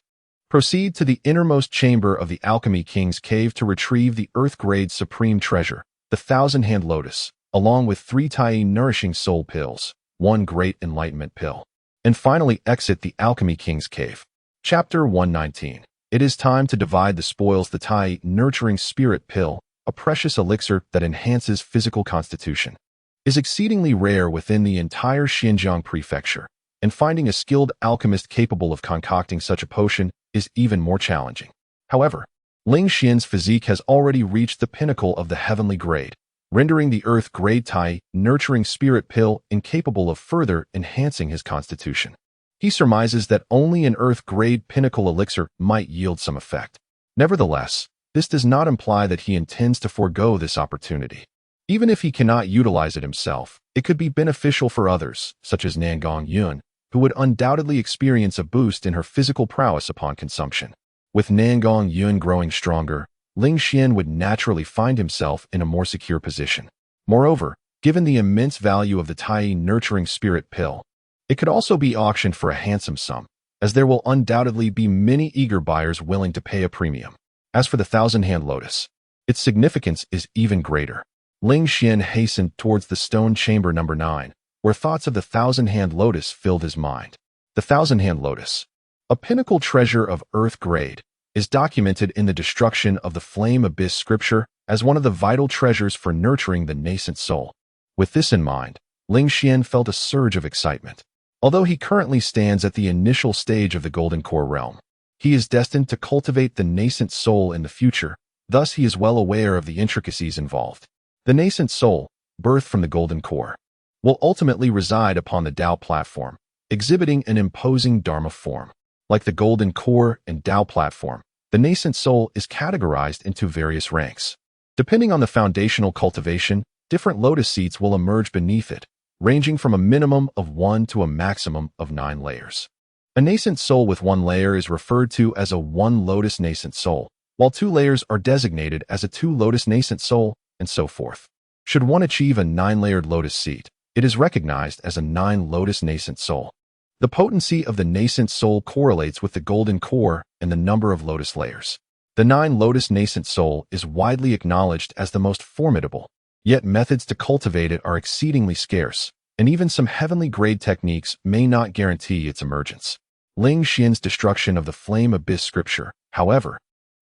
Proceed to the innermost chamber of the Alchemy King's cave to retrieve the Earth-grade supreme treasure, the Thousand-Hand Lotus, along with 3 Tai nourishing soul pills, 1 great enlightenment pill. And finally exit the Alchemy King's cave. Chapter 119. It is time to divide the spoils. The Tai nurturing spirit pill, a precious elixir that enhances physical constitution, is exceedingly rare within the entire Xinjiang prefecture, and finding a skilled alchemist capable of concocting such a potion is even more challenging. However, Ling Xian's physique has already reached the pinnacle of the heavenly grade, rendering the earth-grade Tai nurturing spirit pill incapable of further enhancing his constitution. He surmises that only an earth-grade pinnacle elixir might yield some effect. Nevertheless, this does not imply that he intends to forego this opportunity. Even if he cannot utilize it himself, it could be beneficial for others, such as Nangongyan, who would undoubtedly experience a boost in her physical prowess upon consumption. With Nangongyan growing stronger, Ling Xian would naturally find himself in a more secure position. Moreover, given the immense value of the Tai nurturing spirit pill, it could also be auctioned for a handsome sum, as there will undoubtedly be many eager buyers willing to pay a premium. As for the Thousand-Hand Lotus, its significance is even greater. Ling Xian hastened towards the stone chamber number 9, where thoughts of the Thousand-Hand Lotus filled his mind. The Thousand-Hand Lotus, a pinnacle treasure of earth grade, is documented in the Destruction of the Flame Abyss scripture as one of the vital treasures for nurturing the nascent soul. With this in mind, Ling Xian felt a surge of excitement. Although he currently stands at the initial stage of the Golden Core realm, he is destined to cultivate the nascent soul in the future, thus he is well aware of the intricacies involved. The nascent soul, birthed from the Golden Core, will ultimately reside upon the Tao platform, exhibiting an imposing Dharma form. Like the golden core and Tao platform, the nascent soul is categorized into various ranks. Depending on the foundational cultivation, different lotus seeds will emerge beneath it, ranging from a minimum of 1 to a maximum of 9 layers. A nascent soul with 1 layer is referred to as a 1 lotus nascent soul, while 2 layers are designated as a 2 lotus nascent soul, and so forth. Should one achieve a 9-layered lotus seed, it is recognized as a 9 lotus nascent soul. The potency of the nascent soul correlates with the golden core and the number of lotus layers. The 9 lotus nascent soul is widely acknowledged as the most formidable, yet methods to cultivate it are exceedingly scarce, and even some heavenly grade techniques may not guarantee its emergence. Ling Xian's destruction of the flame abyss scripture, however,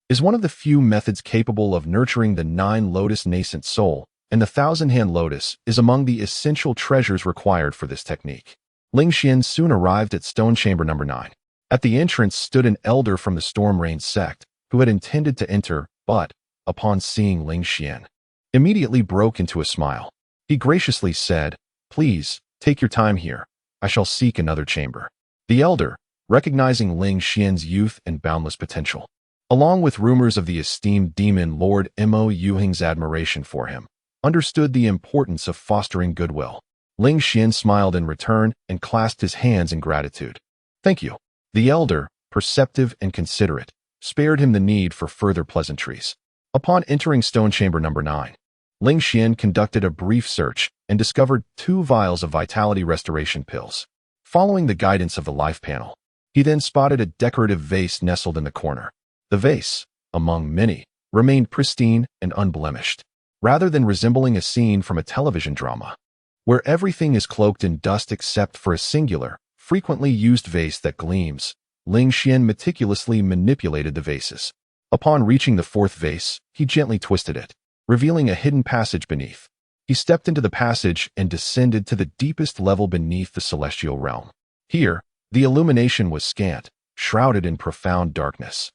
is one of the few methods capable of nurturing the 9 lotus nascent soul, and the 1,000-hand lotus is among the essential treasures required for this technique. Ling Xian soon arrived at stone chamber number 9. At the entrance stood an elder from the Storm Rain sect, who had intended to enter, but, upon seeing Ling Xian, immediately broke into a smile. He graciously said, "Please, take your time here. I shall seek another chamber." The elder, recognizing Ling Xian's youth and boundless potential, along with rumors of the esteemed demon Lord Mo Yuheng's admiration for him, understood the importance of fostering goodwill. Ling Xian smiled in return and clasped his hands in gratitude. "Thank you." The elder, perceptive and considerate, spared him the need for further pleasantries. Upon entering stone chamber number 9, Ling Xian conducted a brief search and discovered 2 vials of vitality restoration pills. Following the guidance of the life panel, he then spotted a decorative vase nestled in the corner. The vase, among many, remained pristine and unblemished, rather than resembling a scene from a television drama, where everything is cloaked in dust except for a singular, frequently used vase that gleams. Ling Xian meticulously manipulated the vases. Upon reaching the 4th vase, he gently twisted it, revealing a hidden passage beneath. He stepped into the passage and descended to the deepest level beneath the celestial realm. Here, the illumination was scant, shrouded in profound darkness.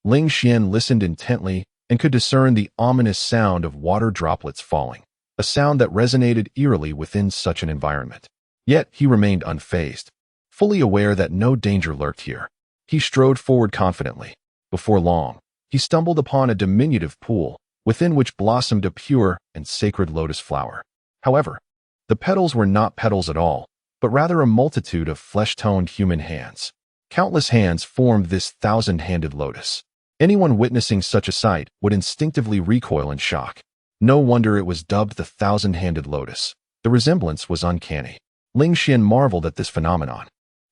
Ling Xian listened intently and could discern the ominous sound of water droplets falling, a sound that resonated eerily within such an environment. Yet he remained unfazed, fully aware that no danger lurked here. He strode forward confidently. Before long, he stumbled upon a diminutive pool, within which blossomed a pure and sacred lotus flower. However, the petals were not petals at all, but rather a multitude of flesh-toned human hands. Countless hands formed this 1,000-handed lotus. Anyone witnessing such a sight would instinctively recoil in shock. No wonder it was dubbed the 1,000-handed lotus. The resemblance was uncanny. Ling Xian marveled at this phenomenon.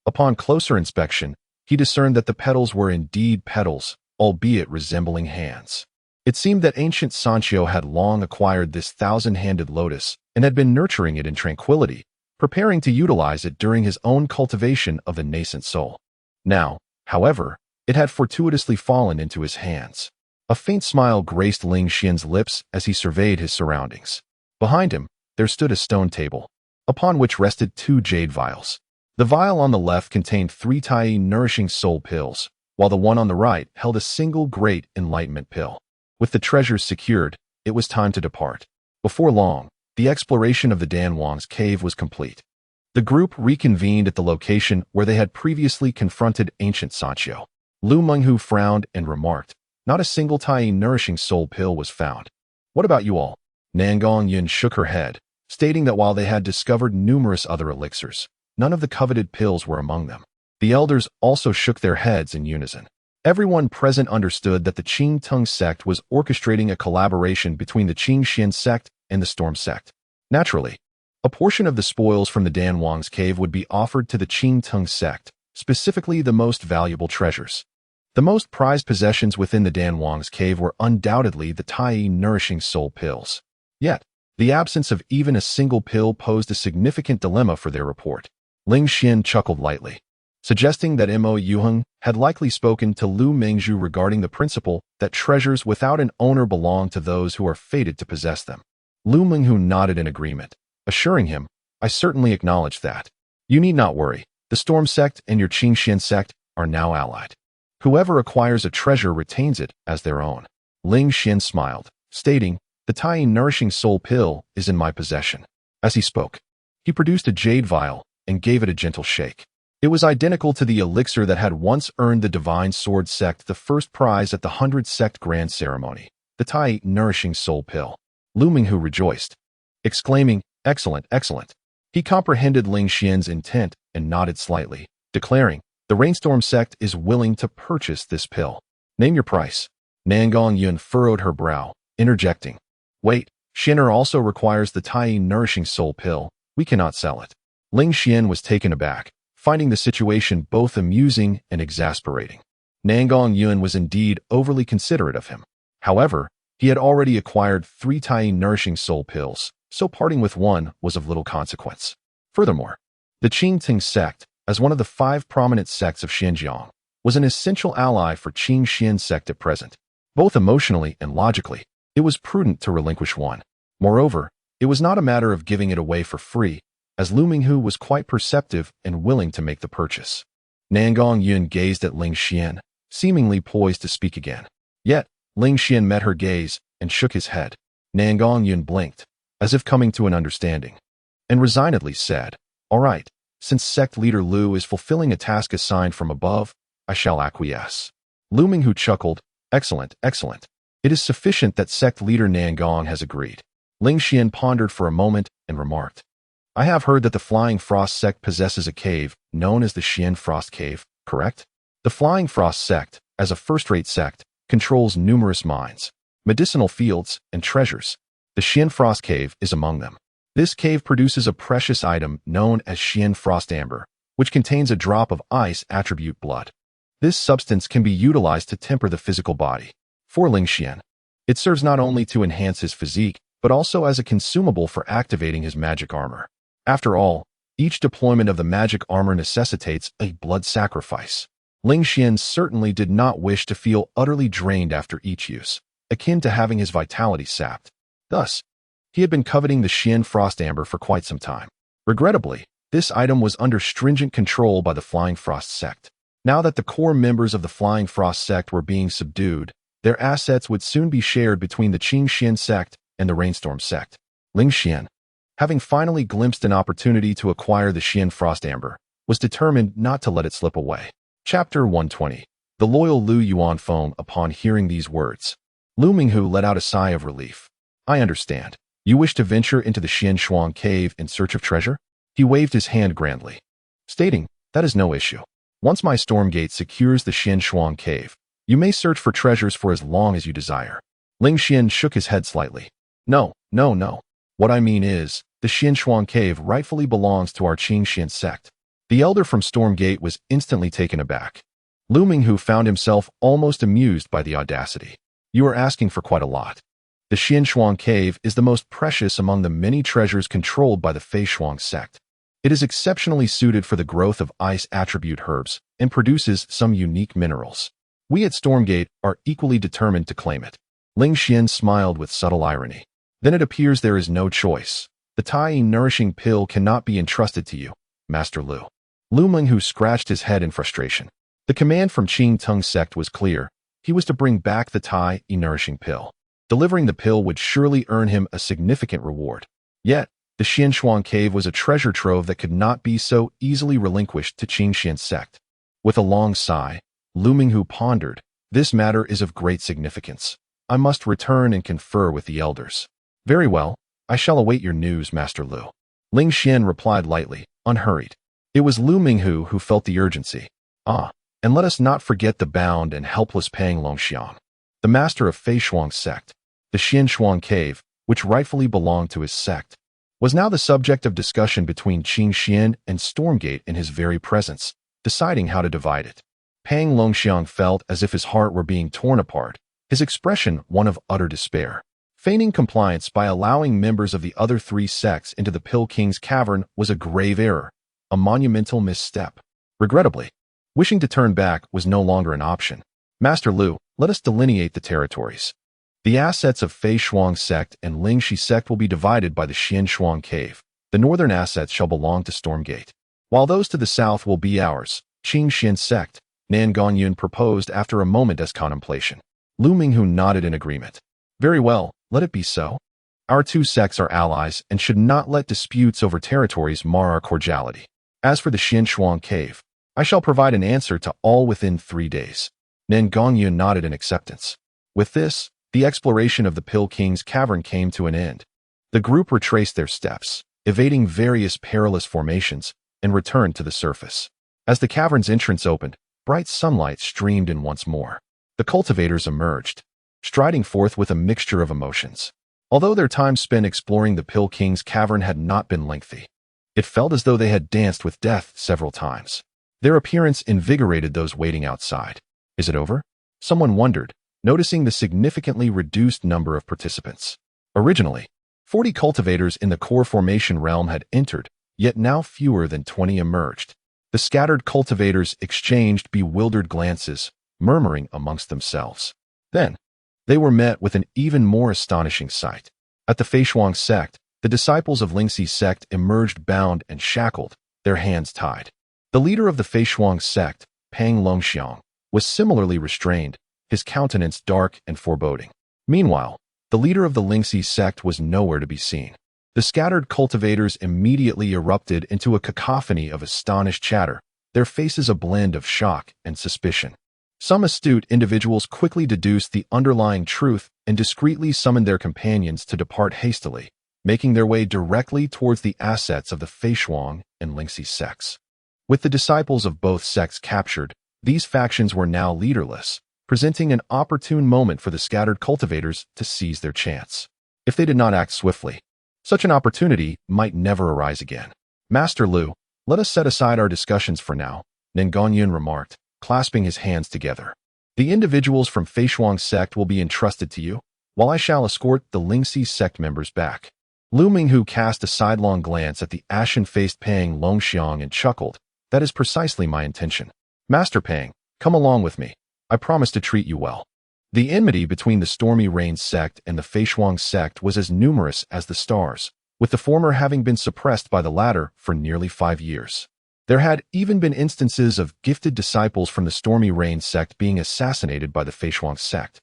Upon closer inspection, he discerned that the petals were indeed petals, albeit resembling hands. It seemed that ancient Sancho had long acquired this 1,000-handed lotus and had been nurturing it in tranquility, preparing to utilize it during his own cultivation of the nascent soul. Now, however, it had fortuitously fallen into his hands. A faint smile graced Ling Xian's lips as he surveyed his surroundings. Behind him, there stood a stone table, upon which rested 2 jade vials. The vial on the left contained 3 Tai nourishing soul pills, while the one on the right held a single great enlightenment pill. With the treasures secured, it was time to depart. Before long, the exploration of the Dan Wang's cave was complete. The group reconvened at the location where they had previously confronted ancient Sancho. Lu Menghu frowned and remarked, "Not a single Tai nourishing soul pill was found. What about you all?" Nangong Yin shook her head, stating that while they had discovered numerous other elixirs, none of the coveted pills were among them. The elders also shook their heads in unison. Everyone present understood that the Qing Tung sect was orchestrating a collaboration between the Qing Xian sect and the Storm sect. Naturally, a portion of the spoils from the Dan Wang's cave would be offered to the Qing Tung sect, specifically the most valuable treasures. The most prized possessions within the Dan Wang's cave were undoubtedly the Tai nourishing soul pills. Yet, the absence of even a single pill posed a significant dilemma for their report. Ling Xian chuckled lightly, suggesting that Mo Yuheng had likely spoken to Lu Mengzhu regarding the principle that treasures without an owner belong to those who are fated to possess them. Lu Menghu nodded in agreement, assuring him, "I certainly acknowledge that. You need not worry. The Storm sect and your Qing Xian sect are now allied. Whoever acquires a treasure retains it as their own." Ling Xian smiled, stating, "The Tai nourishing soul pill is in my possession." As he spoke, he produced a jade vial and gave it a gentle shake. It was identical to the elixir that had once earned the Divine Sword sect the first prize at the 100th sect grand ceremony, the Tai Nourishing Soul Pill. Lu Minghu rejoiced, exclaiming, "Excellent, excellent." He comprehended Ling Xian's intent and nodded slightly, declaring, "The Rainstorm sect is willing to purchase this pill. Name your price." Nangong Yun furrowed her brow, interjecting, "Wait, Xianer also requires the Tai Nourishing Soul Pill. We cannot sell it." Ling Xian was taken aback, finding the situation both amusing and exasperating. Nangong Yun was indeed overly considerate of him. However, he had already acquired 3 Tai Nourishing Soul Pills, so parting with one was of little consequence. Furthermore, the Qingting sect, as one of the 5 prominent sects of Xinjiang, was an essential ally for Qing Xian sect at present. Both emotionally and logically, it was prudent to relinquish one. Moreover, it was not a matter of giving it away for free, as Lu Minghu was quite perceptive and willing to make the purchase. Nangong Yun gazed at Ling Xian, seemingly poised to speak again. Yet, Ling Xian met her gaze and shook his head. Nangong Yun blinked, as if coming to an understanding, and resignedly said, "All right, since sect leader Lu is fulfilling a task assigned from above, I shall acquiesce." Lu Minghu chuckled, "Excellent, excellent. It is sufficient that sect leader Nangong has agreed." Ling Xian pondered for a moment and remarked, "I have heard that the Flying Frost sect possesses a cave known as the Xian Frost Cave, correct? The Flying Frost sect, as a first-rate sect, controls numerous mines, medicinal fields, and treasures. The Xian Frost Cave is among them. This cave produces a precious item known as Xian Frost Amber, which contains a drop of ice attribute blood. This substance can be utilized to temper the physical body. For Ling Xian, it serves not only to enhance his physique, but also as a consumable for activating his magic armor. After all, each deployment of the magic armor necessitates a blood sacrifice. Ling Xian certainly did not wish to feel utterly drained after each use, akin to having his vitality sapped. Thus, he had been coveting the Xian Frost Amber for quite some time. Regrettably, this item was under stringent control by the Flying Frost sect. Now that the core members of the Flying Frost sect were being subdued, their assets would soon be shared between the Qing Xian sect and the Rainstorm sect. Ling Xian, having finally glimpsed an opportunity to acquire the Xian Frost Amber, was determined not to let it slip away. Chapter 120. The loyal Lu Yuan foam. Upon hearing these words, Lu Minghu let out a sigh of relief. "I understand. You wish to venture into the Xian Shuang cave in search of treasure?" He waved his hand grandly, stating, "That is no issue. Once my Stormgate secures the Xian Shuang cave, you may search for treasures for as long as you desire." Ling Xian shook his head slightly. No. What I mean is, the Xian Shuang cave rightfully belongs to our Qing Xian sect." The elder from Stormgate was instantly taken aback. Lu Minghu found himself almost amused by the audacity. "You are asking for quite a lot. The Xian Shuang cave is the most precious among the many treasures controlled by the Fei Shuang sect. It is exceptionally suited for the growth of ice attribute herbs and produces some unique minerals. We at Stormgate are equally determined to claim it." Ling Xian smiled with subtle irony. "Then it appears there is no choice. The Tai Nourishing Pill cannot be entrusted to you, Master Lu." Lu Minghu scratched his head in frustration. The command from Qing Tung sect was clear. He was to bring back the Tai Nourishing Pill. Delivering the pill would surely earn him a significant reward. Yet, the Xian Shuang cave was a treasure trove that could not be so easily relinquished to Qing Xian sect. With a long sigh, Lu Minghu pondered, "This matter is of great significance. I must return and confer with the elders." "Very well, I shall await your news, Master Lu." Ling Xian replied lightly, unhurried. It was Lu Minghu who felt the urgency. And let us not forget the bound and helpless Pang Longxiang, the master of Fei Shuang sect. The Xian Shuang cave, which rightfully belonged to his sect, was now the subject of discussion between Qing Xian and Stormgate in his very presence, deciding how to divide it. Pang Longxiang felt as if his heart were being torn apart, his expression one of utter despair. Feigning compliance by allowing members of the other 3 sects into the Pill King's cavern was a grave error, a monumental misstep. Regrettably, wishing to turn back was no longer an option. "Master Lu, let us delineate the territories. The assets of Fei Shuang sect and Lingxi sect will be divided by the Xian Shuang cave. The northern assets shall belong to Stormgate, while those to the south will be ours, Qing Xian sect," Nangong Yun proposed after a moment's contemplation. Lu Minghu nodded in agreement. "Very well, let it be so. Our 2 sects are allies and should not let disputes over territories mar our cordiality. As for the Xian Shuang cave, I shall provide an answer to all within 3 days. Nen Gongyun nodded in acceptance. With this, the exploration of the Pill King's cavern came to an end. The group retraced their steps, evading various perilous formations, and returned to the surface. As the cavern's entrance opened, bright sunlight streamed in once more. The cultivators emerged, striding forth with a mixture of emotions. Although their time spent exploring the Pill King's cavern had not been lengthy, it felt as though they had danced with death several times. Their appearance invigorated those waiting outside. Is it over? Someone wondered, noticing the significantly reduced number of participants. Originally, 40 cultivators in the core formation realm had entered, yet now fewer than 20 emerged. The scattered cultivators exchanged bewildered glances, murmuring amongst themselves. Then, they were met with an even more astonishing sight. At the Feishuang sect, the disciples of Lingxi's sect emerged bound and shackled, their hands tied. The leader of the Feishuang sect, Pang Longxiang, was similarly restrained, his countenance dark and foreboding. Meanwhile, the leader of the Lingxi sect was nowhere to be seen. The scattered cultivators immediately erupted into a cacophony of astonished chatter, their faces a blend of shock and suspicion. Some astute individuals quickly deduced the underlying truth and discreetly summoned their companions to depart hastily, making their way directly towards the assets of the Feishuang and Lingxi sects. With the disciples of both sects captured, these factions were now leaderless, presenting an opportune moment for the scattered cultivators to seize their chance. If they did not act swiftly, such an opportunity might never arise again. Master Lu, let us set aside our discussions for now, Nen Gongyun remarked, clasping his hands together. The individuals from Feishuang sect will be entrusted to you, while I shall escort the Lingxi sect members back. Lu Minghu cast a sidelong glance at the ashen-faced Pang Longxiang and chuckled. That is precisely my intention. Master Pang, come along with me. I promise to treat you well. The enmity between the Stormy Rain sect and the Feishuang sect was as numerous as the stars, with the former having been suppressed by the latter for nearly 5 years. There had even been instances of gifted disciples from the Stormy Rain sect being assassinated by the Feishuang sect.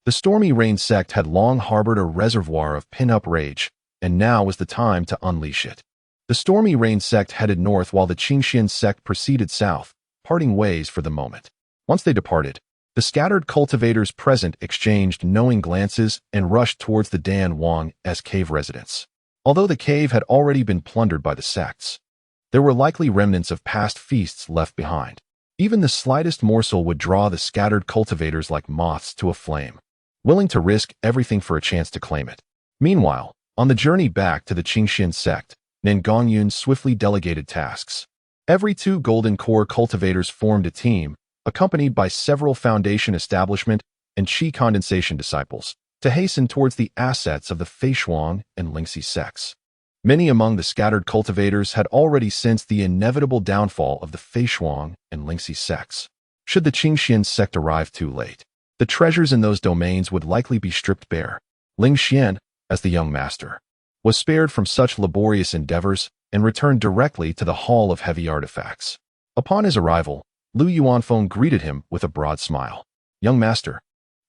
The Stormy Rain sect had long harbored a reservoir of pin-up rage, and now was the time to unleash it. The Stormy Rain sect headed north while the Qingxian sect proceeded south, parting ways for the moment. Once they departed, the scattered cultivators present exchanged knowing glances and rushed towards the Dan Wang's cave residence. Although the cave had already been plundered by the sects, there were likely remnants of past feasts left behind. Even the slightest morsel would draw the scattered cultivators like moths to a flame, willing to risk everything for a chance to claim it. Meanwhile, on the journey back to the Qingxian sect, Nen Gongyun swiftly delegated tasks. Every 2 golden core cultivators formed a team, accompanied by several foundation establishment and qi condensation disciples, to hasten towards the assets of the Feishuang and Lingxi sects. Many among the scattered cultivators had already sensed the inevitable downfall of the Feishuang and Lingxi sects. Should the Qingxian sect arrive too late, the treasures in those domains would likely be stripped bare. Ling Xian, as the young master, was spared from such laborious endeavors and returned directly to the Hall of Heavy Artifacts. Upon his arrival, Lu Yuanfeng greeted him with a broad smile. Young master,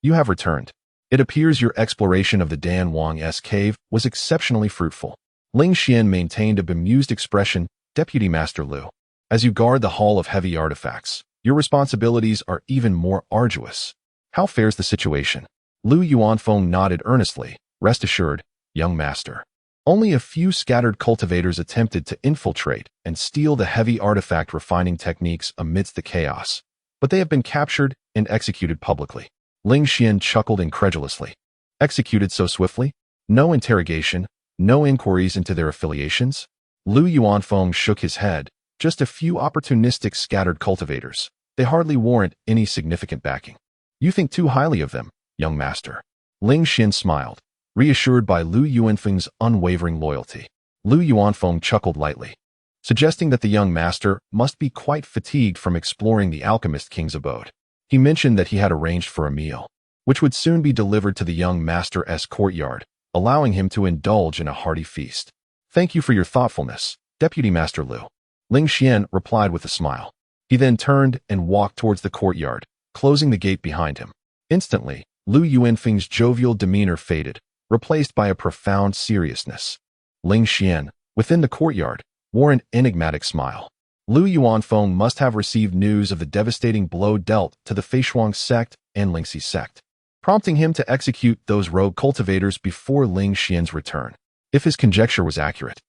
you have returned. It appears your exploration of the Dan Wang's cave was exceptionally fruitful. Ling Xian maintained a bemused expression. Deputy Master Lu, as you guard the Hall of Heavy Artifacts, your responsibilities are even more arduous. How fares the situation? Lu Yuanfeng nodded earnestly. Rest assured, young master. Only a few scattered cultivators attempted to infiltrate and steal the heavy artifact refining techniques amidst the chaos, but they have been captured and executed publicly. Ling Xian chuckled incredulously. Executed so swiftly? No interrogation, no inquiries into their affiliations? Lu Yuanfeng shook his head. Just a few opportunistic scattered cultivators. They hardly warrant any significant backing. You think too highly of them, young master. Ling Xian smiled, reassured by Lu Yuanfeng's unwavering loyalty. Lu Yuanfeng chuckled lightly, suggesting that the young master must be quite fatigued from exploring the alchemist king's abode. He mentioned that he had arranged for a meal, which would soon be delivered to the young master's courtyard, allowing him to indulge in a hearty feast. Thank you for your thoughtfulness, Deputy Master Lu. Ling Xian replied with a smile. He then turned and walked towards the courtyard, closing the gate behind him. Instantly, Lu Yuanfeng's jovial demeanor faded, replaced by a profound seriousness. Ling Xian, within the courtyard, wore an enigmatic smile. Lu Yuanfeng must have received news of the devastating blow dealt to the Feishuang sect and Lingxi sect, prompting him to execute those rogue cultivators before Ling Xian's return. If his conjecture was accurate,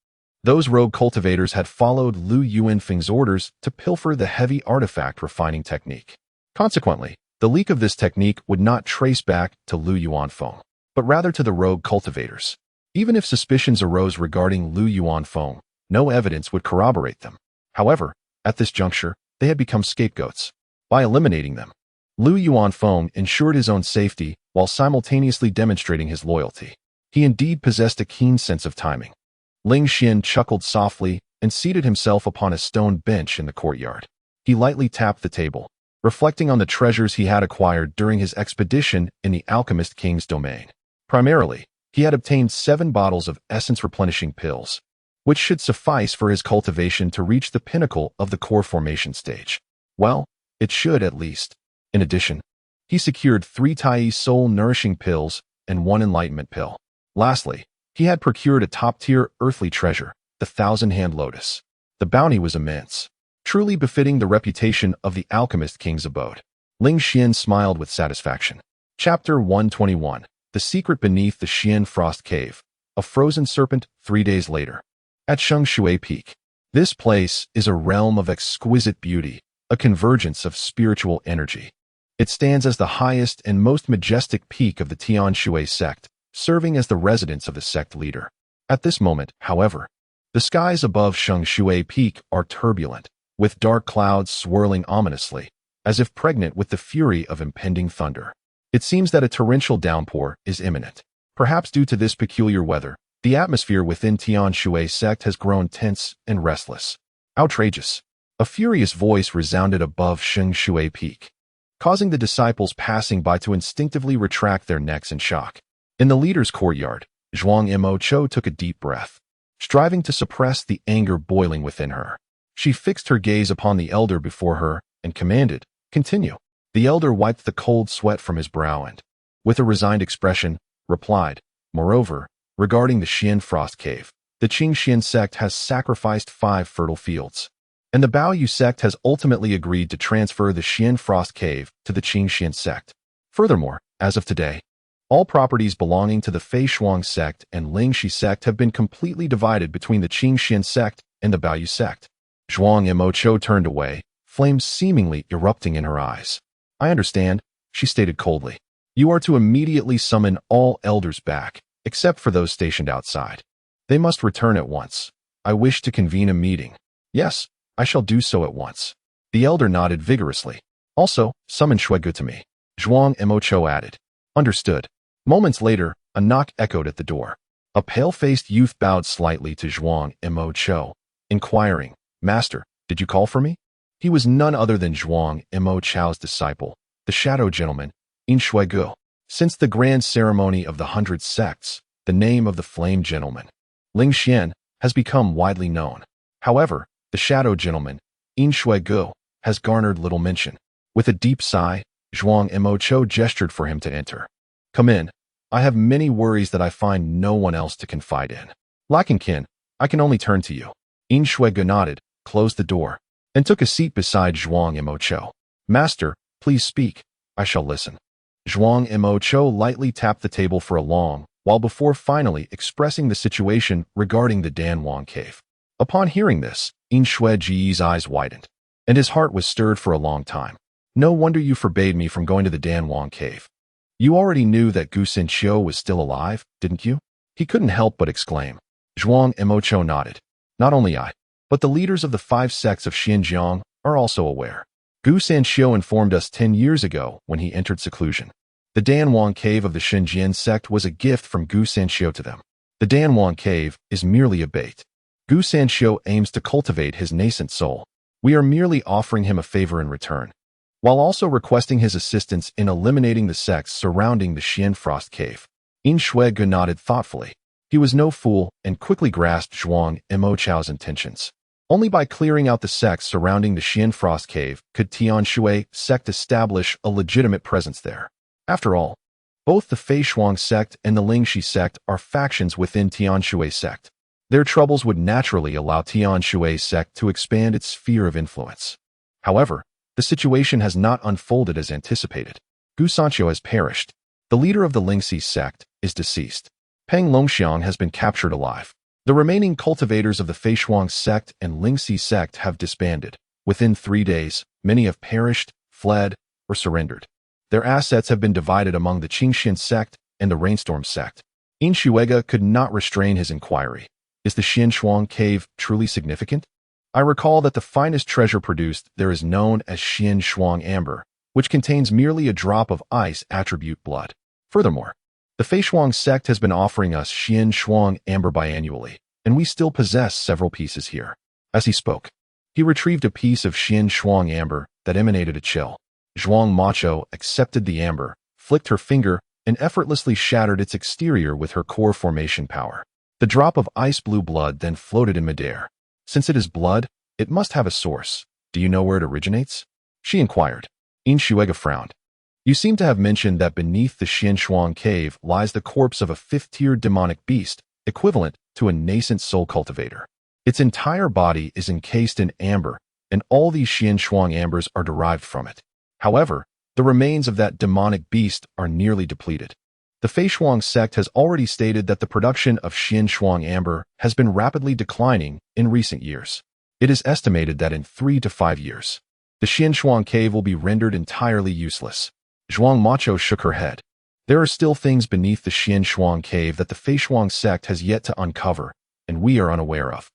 those rogue cultivators had followed Lu Yuanfeng's orders to pilfer the heavy artifact refining technique. Consequently, the leak of this technique would not trace back to Lu Yuanfeng, but rather to the rogue cultivators. Even if suspicions arose regarding Lu Yuanfeng, no evidence would corroborate them. However, at this juncture, they had become scapegoats. By eliminating them, Lu Yuanfeng ensured his own safety while simultaneously demonstrating his loyalty. He indeed possessed a keen sense of timing. Ling Xian chuckled softly and seated himself upon a stone bench in the courtyard. He lightly tapped the table, reflecting on the treasures he had acquired during his expedition in the Alchemist King's domain. Primarily, he had obtained 7 bottles of essence-replenishing pills, which should suffice for his cultivation to reach the pinnacle of the core formation stage. Well, it should at least. In addition, he secured 3 Tai soul-nourishing pills and 1 enlightenment pill. Lastly, he had procured a top-tier earthly treasure, the 1,000-hand lotus. The bounty was immense, truly befitting the reputation of the Alchemist King's abode. Ling Xian smiled with satisfaction. Chapter 121. The Secret Beneath the Xian Frost Cave. A frozen serpent 3 days later. At Shengshui Peak. This place is a realm of exquisite beauty, a convergence of spiritual energy. It stands as the highest and most majestic peak of the Tianshui sect, serving as the residence of the sect leader. At this moment, however, the skies above Shengshui Peak are turbulent, with dark clouds swirling ominously, as if pregnant with the fury of impending thunder. It seems that a torrential downpour is imminent. Perhaps due to this peculiar weather, the atmosphere within Tianshui sect has grown tense and restless. Outrageous! A furious voice resounded above Shengshui Peak, causing the disciples passing by to instinctively retract their necks in shock. In the leader's courtyard, Zhuang Mo Cho took a deep breath, striving to suppress the anger boiling within her. She fixed her gaze upon the elder before her and commanded, "Continue." The elder wiped the cold sweat from his brow and, with a resigned expression, replied, "Moreover, regarding the Xian Frost Cave, the Qingxian sect has sacrificed 5 fertile fields, and the Baoyu sect has ultimately agreed to transfer the Xian Frost Cave to the Qingxian sect. Furthermore, as of today, all properties belonging to the Feishuang sect and Lingxi sect have been completely divided between the Qingxian sect and the Baoyu sect." Zhuang Mo Cho turned away, flames seemingly erupting in her eyes. "I understand," she stated coldly. "You are to immediately summon all elders back, except for those stationed outside. They must return at once. I wish to convene a meeting." "Yes, I shall do so at once." The elder nodded vigorously. "Also, summon Shuigu to me," Zhuang Mo Cho added. "Understood." Moments later, a knock echoed at the door. A pale-faced youth bowed slightly to Zhuang Mo Cho, inquiring, "Master, did you call for me?" He was none other than Zhuang Mo Cho's disciple, the Shadow Gentleman, In Shuigu. Since the grand ceremony of the 100 sects, the name of the Flame Gentleman, Ling Xian, has become widely known. However, the Shadow Gentleman, In Shuigu, has garnered little mention. With a deep sigh, Zhuang Mo Cho gestured for him to enter. "Come in. I have many worries that I find no one else to confide in. Lacking kin, I can only turn to you." In Shuigu nodded, closed the door, and took a seat beside Zhuang Mo Cho. "Master, please speak. I shall listen." Zhuang Mo Cho lightly tapped the table for a long while before finally expressing the situation regarding the Danwang cave. Upon hearing this, In Shuiji's eyes widened, and his heart was stirred for a long time. "No wonder you forbade me from going to the Danwang cave. You already knew that Gu Xinqiu was still alive, didn't you?" He couldn't help but exclaim. Zhuang Mo Cho nodded. "Not only I, but the leaders of the 5 sects of Xinjiang are also aware. Gu Sanxiu informed us 10 years ago when he entered seclusion. The Danwang cave of the Xinjiang sect was a gift from Gu Sanxiu to them. The Danwang cave is merely a bait. Gu Sanxiu aims to cultivate his nascent soul. We are merely offering him a favor in return, while also requesting his assistance in eliminating the sects surrounding the Xian Frost Cave." In Shuigu nodded thoughtfully. He was no fool and quickly grasped Zhuang Mo Cho's intentions. Only by clearing out the sects surrounding the Xian Frost Cave could Tianshui sect establish a legitimate presence there. After all, both the Feishuang sect and the Lingxi sect are factions within Tianshui sect. Their troubles would naturally allow Tian Shui's sect to expand its sphere of influence. However, the situation has not unfolded as anticipated. Gu Sanqiu has perished. The leader of the Lingxi sect is deceased. Peng Longxiang has been captured alive. The remaining cultivators of the Feishuang sect and Lingxi sect have disbanded. Within 3 days, many have perished, fled, or surrendered. Their assets have been divided among the Qingxian sect and the Rainstorm sect. Yin Shuiga could not restrain his inquiry. Is the Xianshuang cave truly significant? I recall that the finest treasure produced there is known as Xianshuang amber, which contains merely a drop of ice attribute blood. Furthermore, the Feishuang sect has been offering us Xianshuang amber biannually, and we still possess several pieces here. As he spoke, he retrieved a piece of Xianshuang amber that emanated a chill. Zhuang Macho accepted the amber, flicked her finger, and effortlessly shattered its exterior with her core formation power. The drop of ice-blue blood then floated in midair. Since it is blood, it must have a source. Do you know where it originates? She inquired. Yin Shuiga frowned. You seem to have mentioned that beneath the Xianshuang cave lies the corpse of a 5th-tier demonic beast, equivalent to a nascent soul cultivator. Its entire body is encased in amber, and all these Xianshuang ambers are derived from it. However, the remains of that demonic beast are nearly depleted. The Feishuang sect has already stated that the production of Xianshuang amber has been rapidly declining in recent years. It is estimated that in 3 to 5 years, the Xianshuang cave will be rendered entirely useless. Zhuang Macho shook her head. There are still things beneath the Xianshuang cave that the Feishuang sect has yet to uncover, and we are unaware of.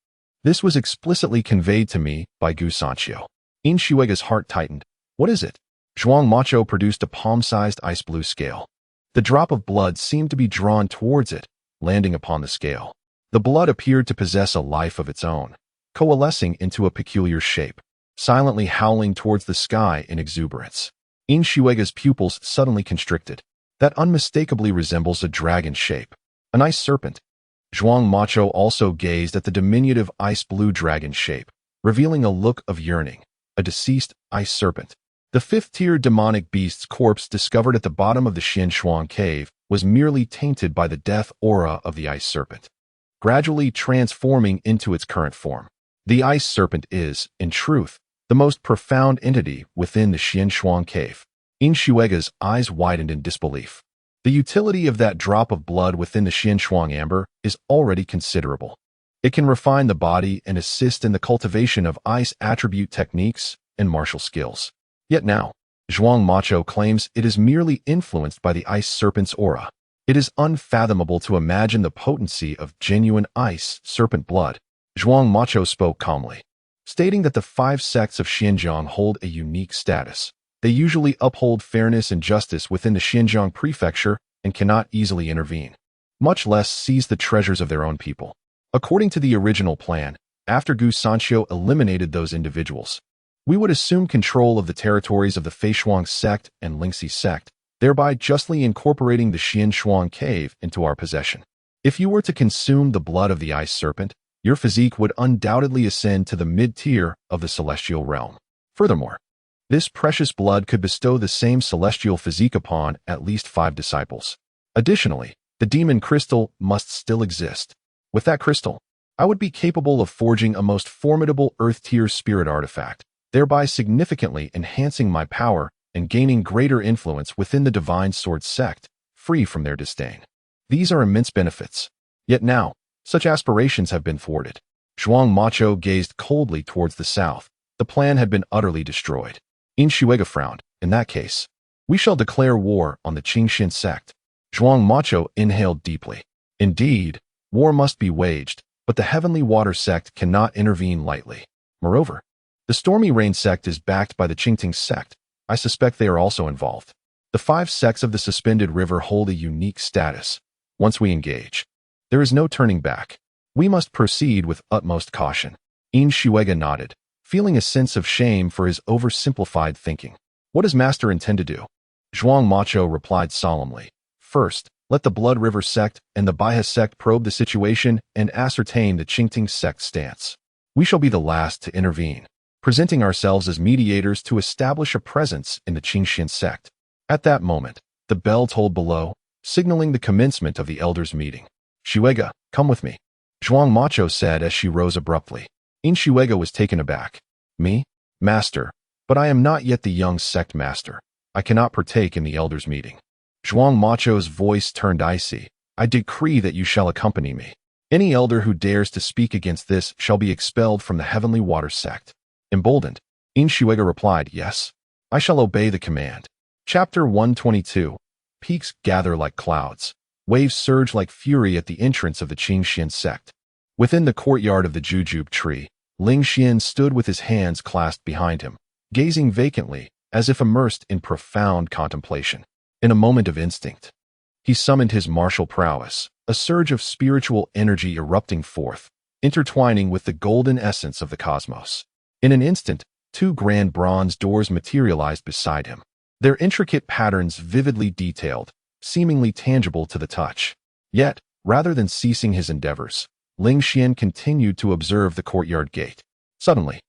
This was explicitly conveyed to me by Gu Sanqiu. Yin Shuiga's heart tightened. What is it? Zhuang Macho produced a palm-sized ice-blue scale. The drop of blood seemed to be drawn towards it, landing upon the scale. The blood appeared to possess a life of its own, coalescing into a peculiar shape, silently howling towards the sky in exuberance. Yin Shuiga's pupils suddenly constricted. That unmistakably resembles a dragon shape, an ice serpent. Zhuang Macho also gazed at the diminutive ice-blue dragon shape, revealing a look of yearning, a deceased ice serpent. The 5th-tier demonic beast's corpse discovered at the bottom of the Xianshuang cave was merely tainted by the death aura of the ice serpent, gradually transforming into its current form. The ice serpent is, in truth, the most profound entity within the Xianshuang cave. Yin Shuiga's eyes widened in disbelief. The utility of that drop of blood within the Xianshuang amber is already considerable. It can refine the body and assist in the cultivation of ice attribute techniques and martial skills. Yet now, Zhuang Macho claims it is merely influenced by the ice serpent's aura. It is unfathomable to imagine the potency of genuine ice serpent blood. Zhuang Macho spoke calmly, stating that the 5 sects of Xinjiang hold a unique status. They usually uphold fairness and justice within the Xinjiang prefecture and cannot easily intervene, much less seize the treasures of their own people. According to the original plan, after Gu Sanqiu eliminated those individuals, we would assume control of the territories of the Feishuang sect and Lingxi sect, thereby justly incorporating the Xianshuang cave into our possession. If you were to consume the blood of the ice serpent, your physique would undoubtedly ascend to the mid-tier of the celestial realm. Furthermore, this precious blood could bestow the same celestial physique upon at least 5 disciples. Additionally, the demon crystal must still exist. With that crystal, I would be capable of forging a most formidable earth-tier spirit artifact, thereby significantly enhancing my power and gaining greater influence within the Divine Sword sect, free from their disdain. These are immense benefits. Yet now, such aspirations have been thwarted. Zhuang Macho gazed coldly towards the south. The plan had been utterly destroyed. Yin Shuiga frowned. In that case, we shall declare war on the Qingxian sect. Zhuang Macho inhaled deeply. Indeed, war must be waged, but the Heavenly Water sect cannot intervene lightly. Moreover, the Stormy Rain sect is backed by the Qingting sect. I suspect they are also involved. The 5 sects of the Suspended River hold a unique status. Once we engage, there is no turning back. We must proceed with utmost caution. Yin Shuiga nodded, feeling a sense of shame for his oversimplified thinking. What does Master intend to do? Zhuang Macho replied solemnly. First, let the Blood River sect and the Baihe sect probe the situation and ascertain the Qingting sect's stance. We shall be the last to intervene, presenting ourselves as mediators to establish a presence in the Qingxian sect. At that moment, the bell tolled below, signaling the commencement of the elders' meeting. Shuiga, come with me. Zhuang Macho said as she rose abruptly. Inshuega was taken aback. Me? Master. But I am not yet the young sect master. I cannot partake in the elders' meeting. Zhuang Macho's voice turned icy. I decree that you shall accompany me. Any elder who dares to speak against this shall be expelled from the Heavenly Water sect. Emboldened, Inshuega replied, yes, I shall obey the command. Chapter 122. Peaks gather like clouds. Waves surge like fury at the entrance of the Qingxian sect. Within the courtyard of the jujube tree, Ling Xian stood with his hands clasped behind him, gazing vacantly, as if immersed in profound contemplation. In a moment of instinct, he summoned his martial prowess, a surge of spiritual energy erupting forth, intertwining with the golden essence of the cosmos. In an instant, two grand bronze doors materialized beside him, their intricate patterns vividly detailed, seemingly tangible to the touch. Yet, rather than ceasing his endeavors, Ling Xian continued to observe the courtyard gate. Suddenly,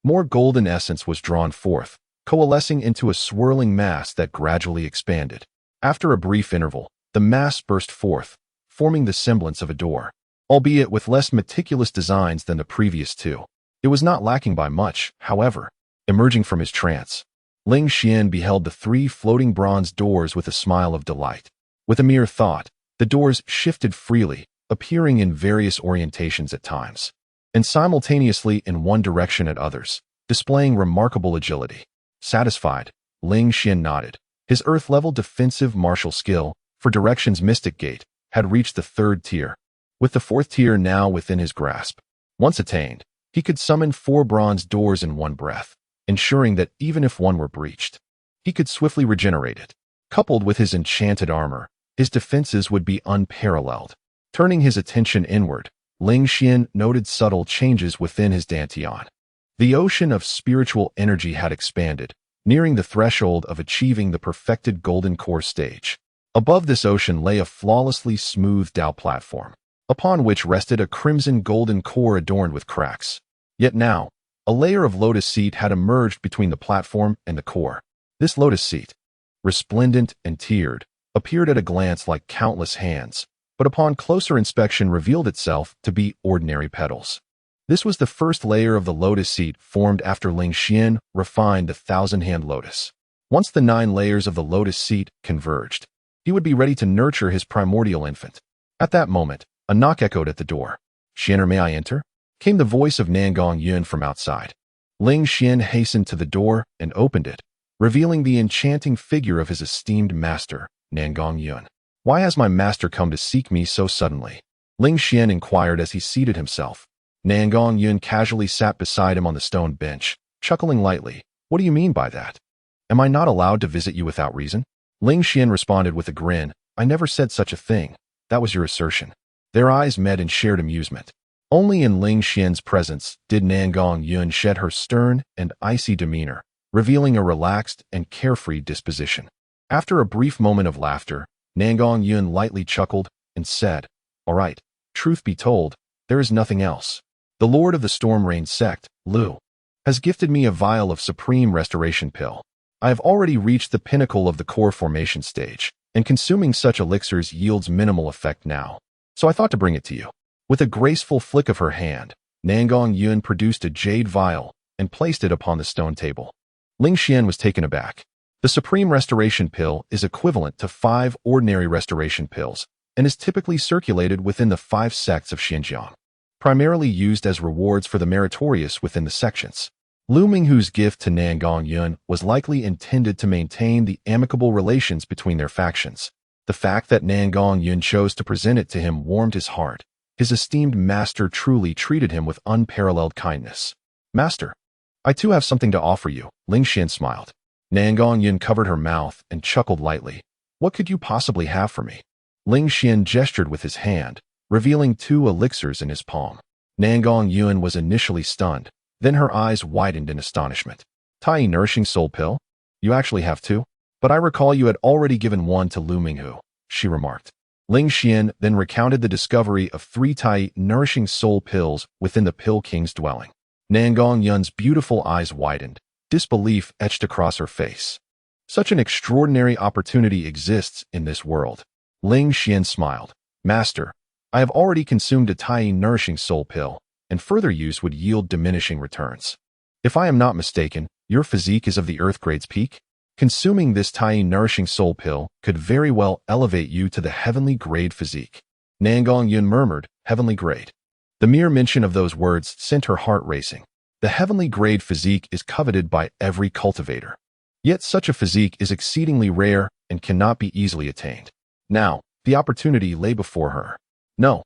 more golden essence was drawn forth, coalescing into a swirling mass that gradually expanded. After a brief interval, the mass burst forth, forming the semblance of a door, albeit with less meticulous designs than the previous two. It was not lacking by much, however. Emerging from his trance, Ling Xian beheld the three floating bronze doors with a smile of delight. With a mere thought, the doors shifted freely, appearing in various orientations at times, and simultaneously in one direction at others, displaying remarkable agility. Satisfied, Ling Xian nodded. His Earth-level defensive martial skill, for Direction's Mystic Gate, had reached the 3rd tier, with the 4th tier now within his grasp. Once attained, he could summon 4 bronze doors in one breath, ensuring that even if one were breached, he could swiftly regenerate it. Coupled with his enchanted armor, his defenses would be unparalleled. Turning his attention inward, Ling Xian noted subtle changes within his dantian. The ocean of spiritual energy had expanded, nearing the threshold of achieving the perfected golden core stage. Above this ocean lay a flawlessly smooth Dao platform, upon which rested a crimson golden core adorned with cracks. Yet now, a layer of lotus seed had emerged between the platform and the core. This lotus seed, resplendent and tiered, appeared at a glance like countless hands, but upon closer inspection revealed itself to be ordinary petals. This was the first layer of the lotus seed formed after Ling Xian refined the 1,000-hand lotus. Once the 9 layers of the lotus seed converged, he would be ready to nurture his primordial infant. At that moment, a knock echoed at the door. "Xian, may I enter?" came the voice of Nangong Yun from outside. Ling Xian hastened to the door and opened it, revealing the enchanting figure of his esteemed master, Nangong Yun. "Why has my master come to seek me so suddenly?" Ling Xian inquired as he seated himself. Nangong Yun casually sat beside him on the stone bench, chuckling lightly. "What do you mean by that? Am I not allowed to visit you without reason?" Ling Xian responded with a grin. "I never said such a thing. That was your assertion." Their eyes met in shared amusement. Only in Ling Xian's presence did Nangong Yun shed her stern and icy demeanor, revealing a relaxed and carefree disposition. After a brief moment of laughter, Nangong Yun lightly chuckled and said, "All right, truth be told, there is nothing else. The Lord of the Storm Rain sect, Lu, has gifted me a vial of Supreme Restoration Pill. I have already reached the pinnacle of the core formation stage, and consuming such elixirs yields minimal effect now. So I thought to bring it to you." With a graceful flick of her hand, Nangong Yun produced a jade vial and placed it upon the stone table. Ling Xian was taken aback. The Supreme Restoration Pill is equivalent to 5 ordinary restoration pills and is typically circulated within the 5 sects of Xinjiang, primarily used as rewards for the meritorious within the sections. Lu Minghu's gift to Nangong Yun was likely intended to maintain the amicable relations between their factions. The fact that Nangong Yun chose to present it to him warmed his heart. His esteemed master truly treated him with unparalleled kindness. "Master, I too have something to offer you," Ling Xian smiled. Nangong Yun covered her mouth and chuckled lightly. "What could you possibly have for me?" Ling Xian gestured with his hand, revealing 2 elixirs in his palm. Nangong Yun was initially stunned, then her eyes widened in astonishment. "Tai Nourishing Soul Pill? You actually have 2? But I recall you had already given one to Lu Minghu," she remarked. Ling Xian then recounted the discovery of 3 Tai Nourishing Soul Pills within the Pill King's dwelling. Nangong Yun's beautiful eyes widened, disbelief etched across her face. Such an extraordinary opportunity exists in this world. Ling Xian smiled. "Master, I have already consumed a tiny nourishing soul pill, and further use would yield diminishing returns. If I am not mistaken, your physique is of the Earth Grade's peak? Consuming this tiny nourishing soul pill could very well elevate you to the heavenly grade physique. Nangong Yun murmured, heavenly grade. The mere mention of those words sent her heart racing. The heavenly grade physique is coveted by every cultivator. Yet such a physique is exceedingly rare and cannot be easily attained. Now, the opportunity lay before her. No,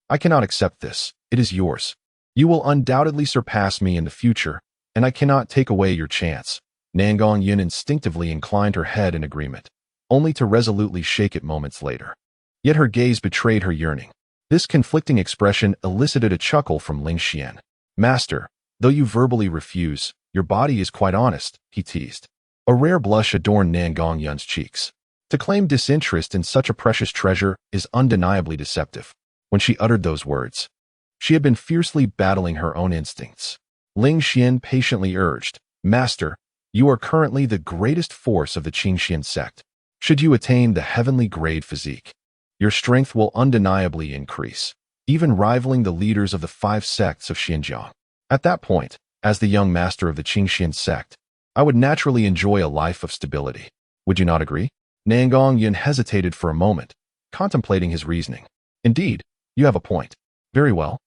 I cannot accept this. It is yours. You will undoubtedly surpass me in the future, and I cannot take away your chance. Nangong Yun instinctively inclined her head in agreement, only to resolutely shake it moments later. Yet her gaze betrayed her yearning. This conflicting expression elicited a chuckle from Ling Xian. Master, though you verbally refuse, your body is quite honest, he teased. A rare blush adorned Nangong Yun's cheeks. To claim disinterest in such a precious treasure is undeniably deceptive. When she uttered those words, she had been fiercely battling her own instincts. Ling Xian patiently urged, Master, you are currently the greatest force of the Qingxian sect. Should you attain the heavenly grade physique, your strength will undeniably increase, even rivaling the leaders of the 5 sects of Xinjiang. At that point, as the young master of the Qingxian sect, I would naturally enjoy a life of stability. Would you not agree? Nangong Yun hesitated for a moment, contemplating his reasoning. Indeed, you have a point. Very well.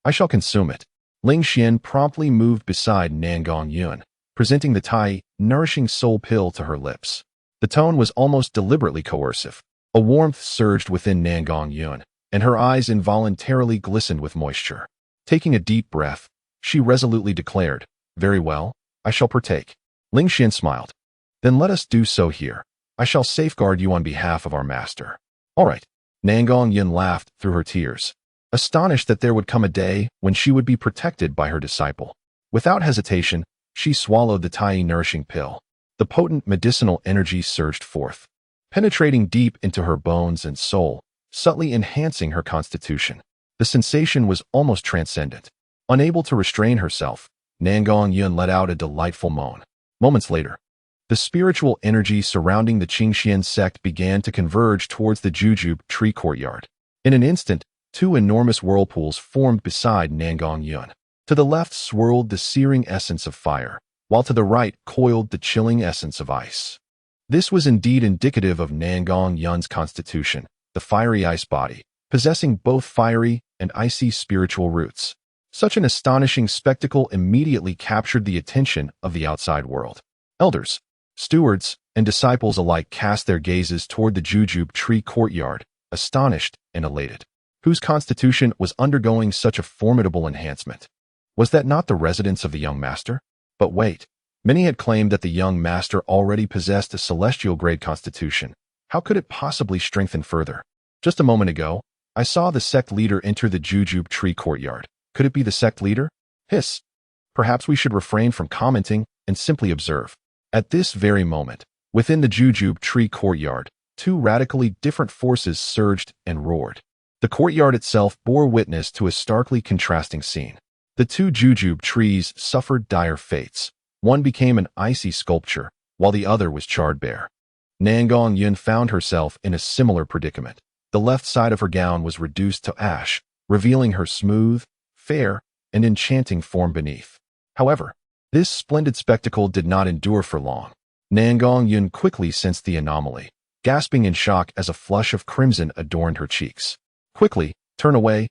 I shall consume it. Ling Xian promptly moved beside Nangong Yun, presenting the tiny, nourishing soul pill to her lips. The tone was almost deliberately coercive. A warmth surged within Nangong Yun, and her eyes involuntarily glistened with moisture. Taking a deep breath, she resolutely declared, Very well, I shall partake. Ling Xian smiled. Then let us do so here. I shall safeguard you on behalf of our master. All right. Nangong Yun laughed through her tears, astonished that there would come a day when she would be protected by her disciple. Without hesitation, she swallowed the tiny nourishing pill. The potent medicinal energy surged forth, penetrating deep into her bones and soul, subtly enhancing her constitution. The sensation was almost transcendent. Unable to restrain herself, Nangong Yun let out a delightful moan. Moments later, the spiritual energy surrounding the Qingxian sect began to converge towards the jujube tree courtyard. In an instant, 2 enormous whirlpools formed beside Nangong Yun. To the left swirled the searing essence of fire, while to the right coiled the chilling essence of ice. This was indeed indicative of Nangong Yun's constitution, the fiery ice body, possessing both fiery and icy spiritual roots. Such an astonishing spectacle immediately captured the attention of the outside world. Elders, stewards, and disciples alike cast their gazes toward the jujube tree courtyard, astonished and elated. Whose constitution was undergoing such a formidable enhancement? Was that not the residence of the young master? But wait, many had claimed that the young master already possessed a celestial grade constitution. How could it possibly strengthen further? Just a moment ago, I saw the sect leader enter the jujube tree courtyard. Could it be the sect leader? Hiss. Perhaps we should refrain from commenting and simply observe. At this very moment, within the jujube tree courtyard, 2 radically different forces surged and roared. The courtyard itself bore witness to a starkly contrasting scene. The 2 jujube trees suffered dire fates. One became an icy sculpture, while the other was charred bare. Nangong Yun found herself in a similar predicament. The left side of her gown was reduced to ash, revealing her smooth, fair, and enchanting form beneath. However, this splendid spectacle did not endure for long. Nangong Yun quickly sensed the anomaly, gasping in shock as a flush of crimson adorned her cheeks. Quickly, turn away,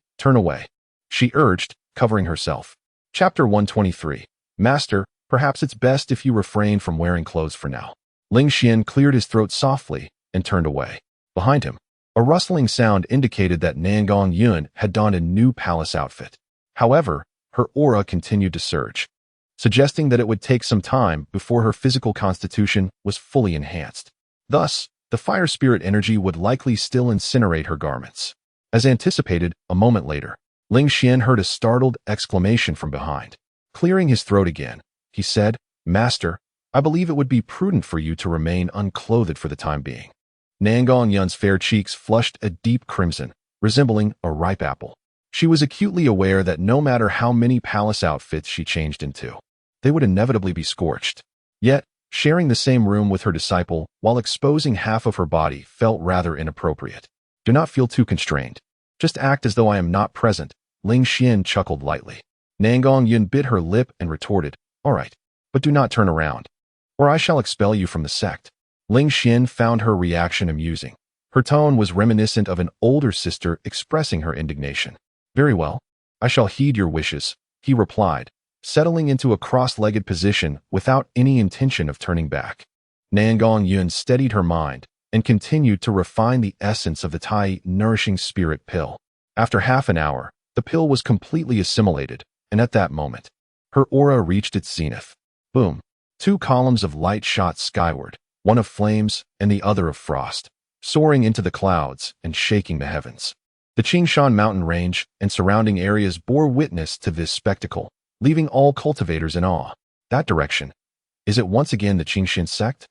she urged, covering herself. Chapter 123. Master, perhaps it's best if you refrain from wearing clothes for now. Ling Xian cleared his throat softly and turned away. Behind him, a rustling sound indicated that Nangong Yun had donned a new palace outfit. However, her aura continued to surge, suggesting that it would take some time before her physical constitution was fully enhanced. Thus, the fire spirit energy would likely still incinerate her garments. As anticipated, a moment later, Ling Xian heard a startled exclamation from behind. Clearing his throat again, he said, Master, I believe it would be prudent for you to remain unclothed for the time being. Nangong Yun's fair cheeks flushed a deep crimson, resembling a ripe apple. She was acutely aware that no matter how many palace outfits she changed into, they would inevitably be scorched. Yet, sharing the same room with her disciple while exposing half of her body felt rather inappropriate. Do not feel too constrained. Just act as though I am not present. Ling Xian chuckled lightly. Nangong Yun bit her lip and retorted, all right, but do not turn around, or I shall expel you from the sect. Ling Xian found her reaction amusing. Her tone was reminiscent of an older sister expressing her indignation. Very well, I shall heed your wishes, he replied, settling into a cross-legged position without any intention of turning back. Nangong Yun steadied her mind and continued to refine the essence of the Tai nourishing spirit pill. After half an hour, the pill was completely assimilated, and at that moment, her aura reached its zenith. Boom! 2 columns of light shot skyward, one of flames and the other of frost, soaring into the clouds and shaking the heavens. The Qingshan mountain range and surrounding areas bore witness to this spectacle, leaving all cultivators in awe. That direction. Is it once again the Qingshan sect?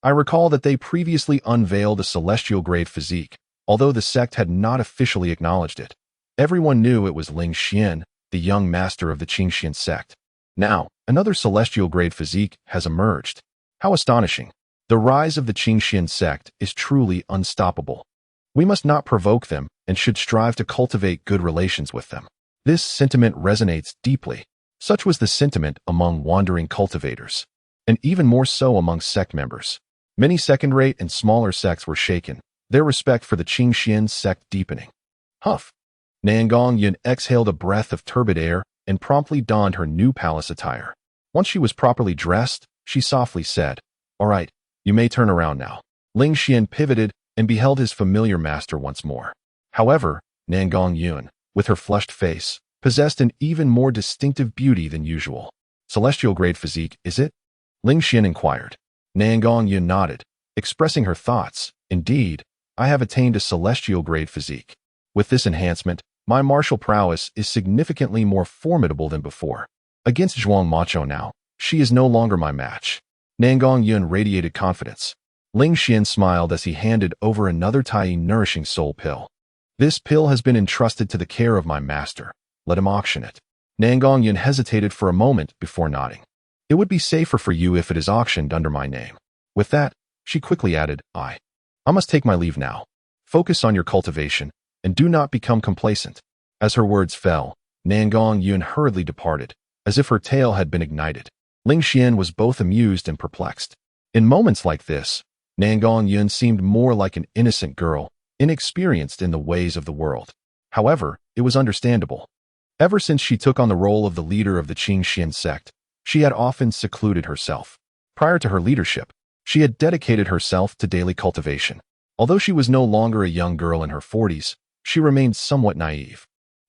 I recall that they previously unveiled a celestial-grade physique, although the sect had not officially acknowledged it. Everyone knew it was Ling Xian, the young master of the Qingshan sect. Now, another celestial-grade physique has emerged. How astonishing! The rise of the Qingshan sect is truly unstoppable. We must not provoke them and should strive to cultivate good relations with them. This sentiment resonates deeply. Such was the sentiment among wandering cultivators, and even more so among sect members. Many second-rate and smaller sects were shaken, their respect for the Qingshan sect deepening. Huff! Nangong Yun exhaled a breath of turbid air and promptly donned her new palace attire. Once she was properly dressed, she softly said, all right, you may turn around now. Ling Xian pivoted and beheld his familiar master once more. However, Nangong Yun, with her flushed face, possessed an even more distinctive beauty than usual. Celestial-grade physique, is it? Ling Xian inquired. Nangong Yun nodded, expressing her thoughts. Indeed, I have attained a celestial-grade physique. With this enhancement, my martial prowess is significantly more formidable than before. Against Zhuang Macho now, she is no longer my match. Nangong Yun radiated confidence. Ling Xian smiled as he handed over another Tai nourishing soul pill. This pill has been entrusted to the care of my master. Let him auction it. Nangong Yun hesitated for a moment before nodding. It would be safer for you if it is auctioned under my name. With that, she quickly added, I must take my leave now. Focus on your cultivation, and do not become complacent. As her words fell, Nangong Yun hurriedly departed, as if her tale had been ignited. Ling Xian was both amused and perplexed. In moments like this, Nangong Yun seemed more like an innocent girl, inexperienced in the ways of the world. However, it was understandable. Ever since she took on the role of the leader of the Qingshan sect, she had often secluded herself. Prior to her leadership, she had dedicated herself to daily cultivation. Although she was no longer a young girl in her 40s, she remained somewhat naive.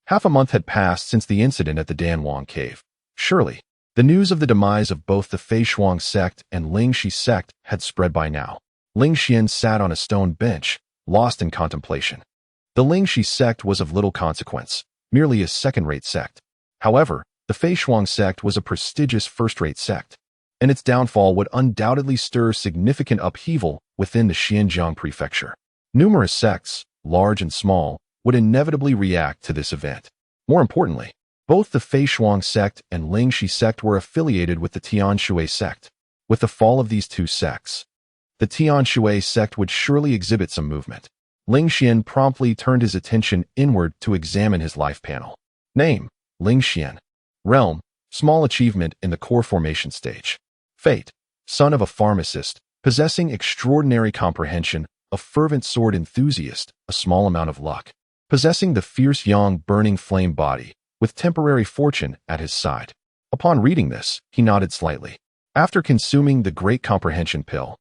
Half a month had passed since the incident at the Danwang cave. Surely, the news of the demise of both the Feishuang sect and Ling Shi sect had spread by now. Ling Xian sat on a stone bench, lost in contemplation. The Ling Shi sect was of little consequence, merely a second-rate sect. However, the Feishuang sect was a prestigious first-rate sect, and its downfall would undoubtedly stir significant upheaval within the Xinjiang prefecture. Numerous sects, large and small, would inevitably react to this event. More importantly, both the Feishuang sect and Ling Shi sect were affiliated with the Tianshui sect. With the fall of these two sects, the Tianshui sect would surely exhibit some movement. Ling Xian promptly turned his attention inward to examine his life panel. Name: Ling Xian. Realm: small achievement in the core formation stage. Fate: son of a pharmacist, possessing extraordinary comprehension, a fervent sword enthusiast, a small amount of luck. Possessing the fierce yang burning flame body, with temporary fortune at his side. Upon reading this, he nodded slightly. After consuming the Great Comprehension pill,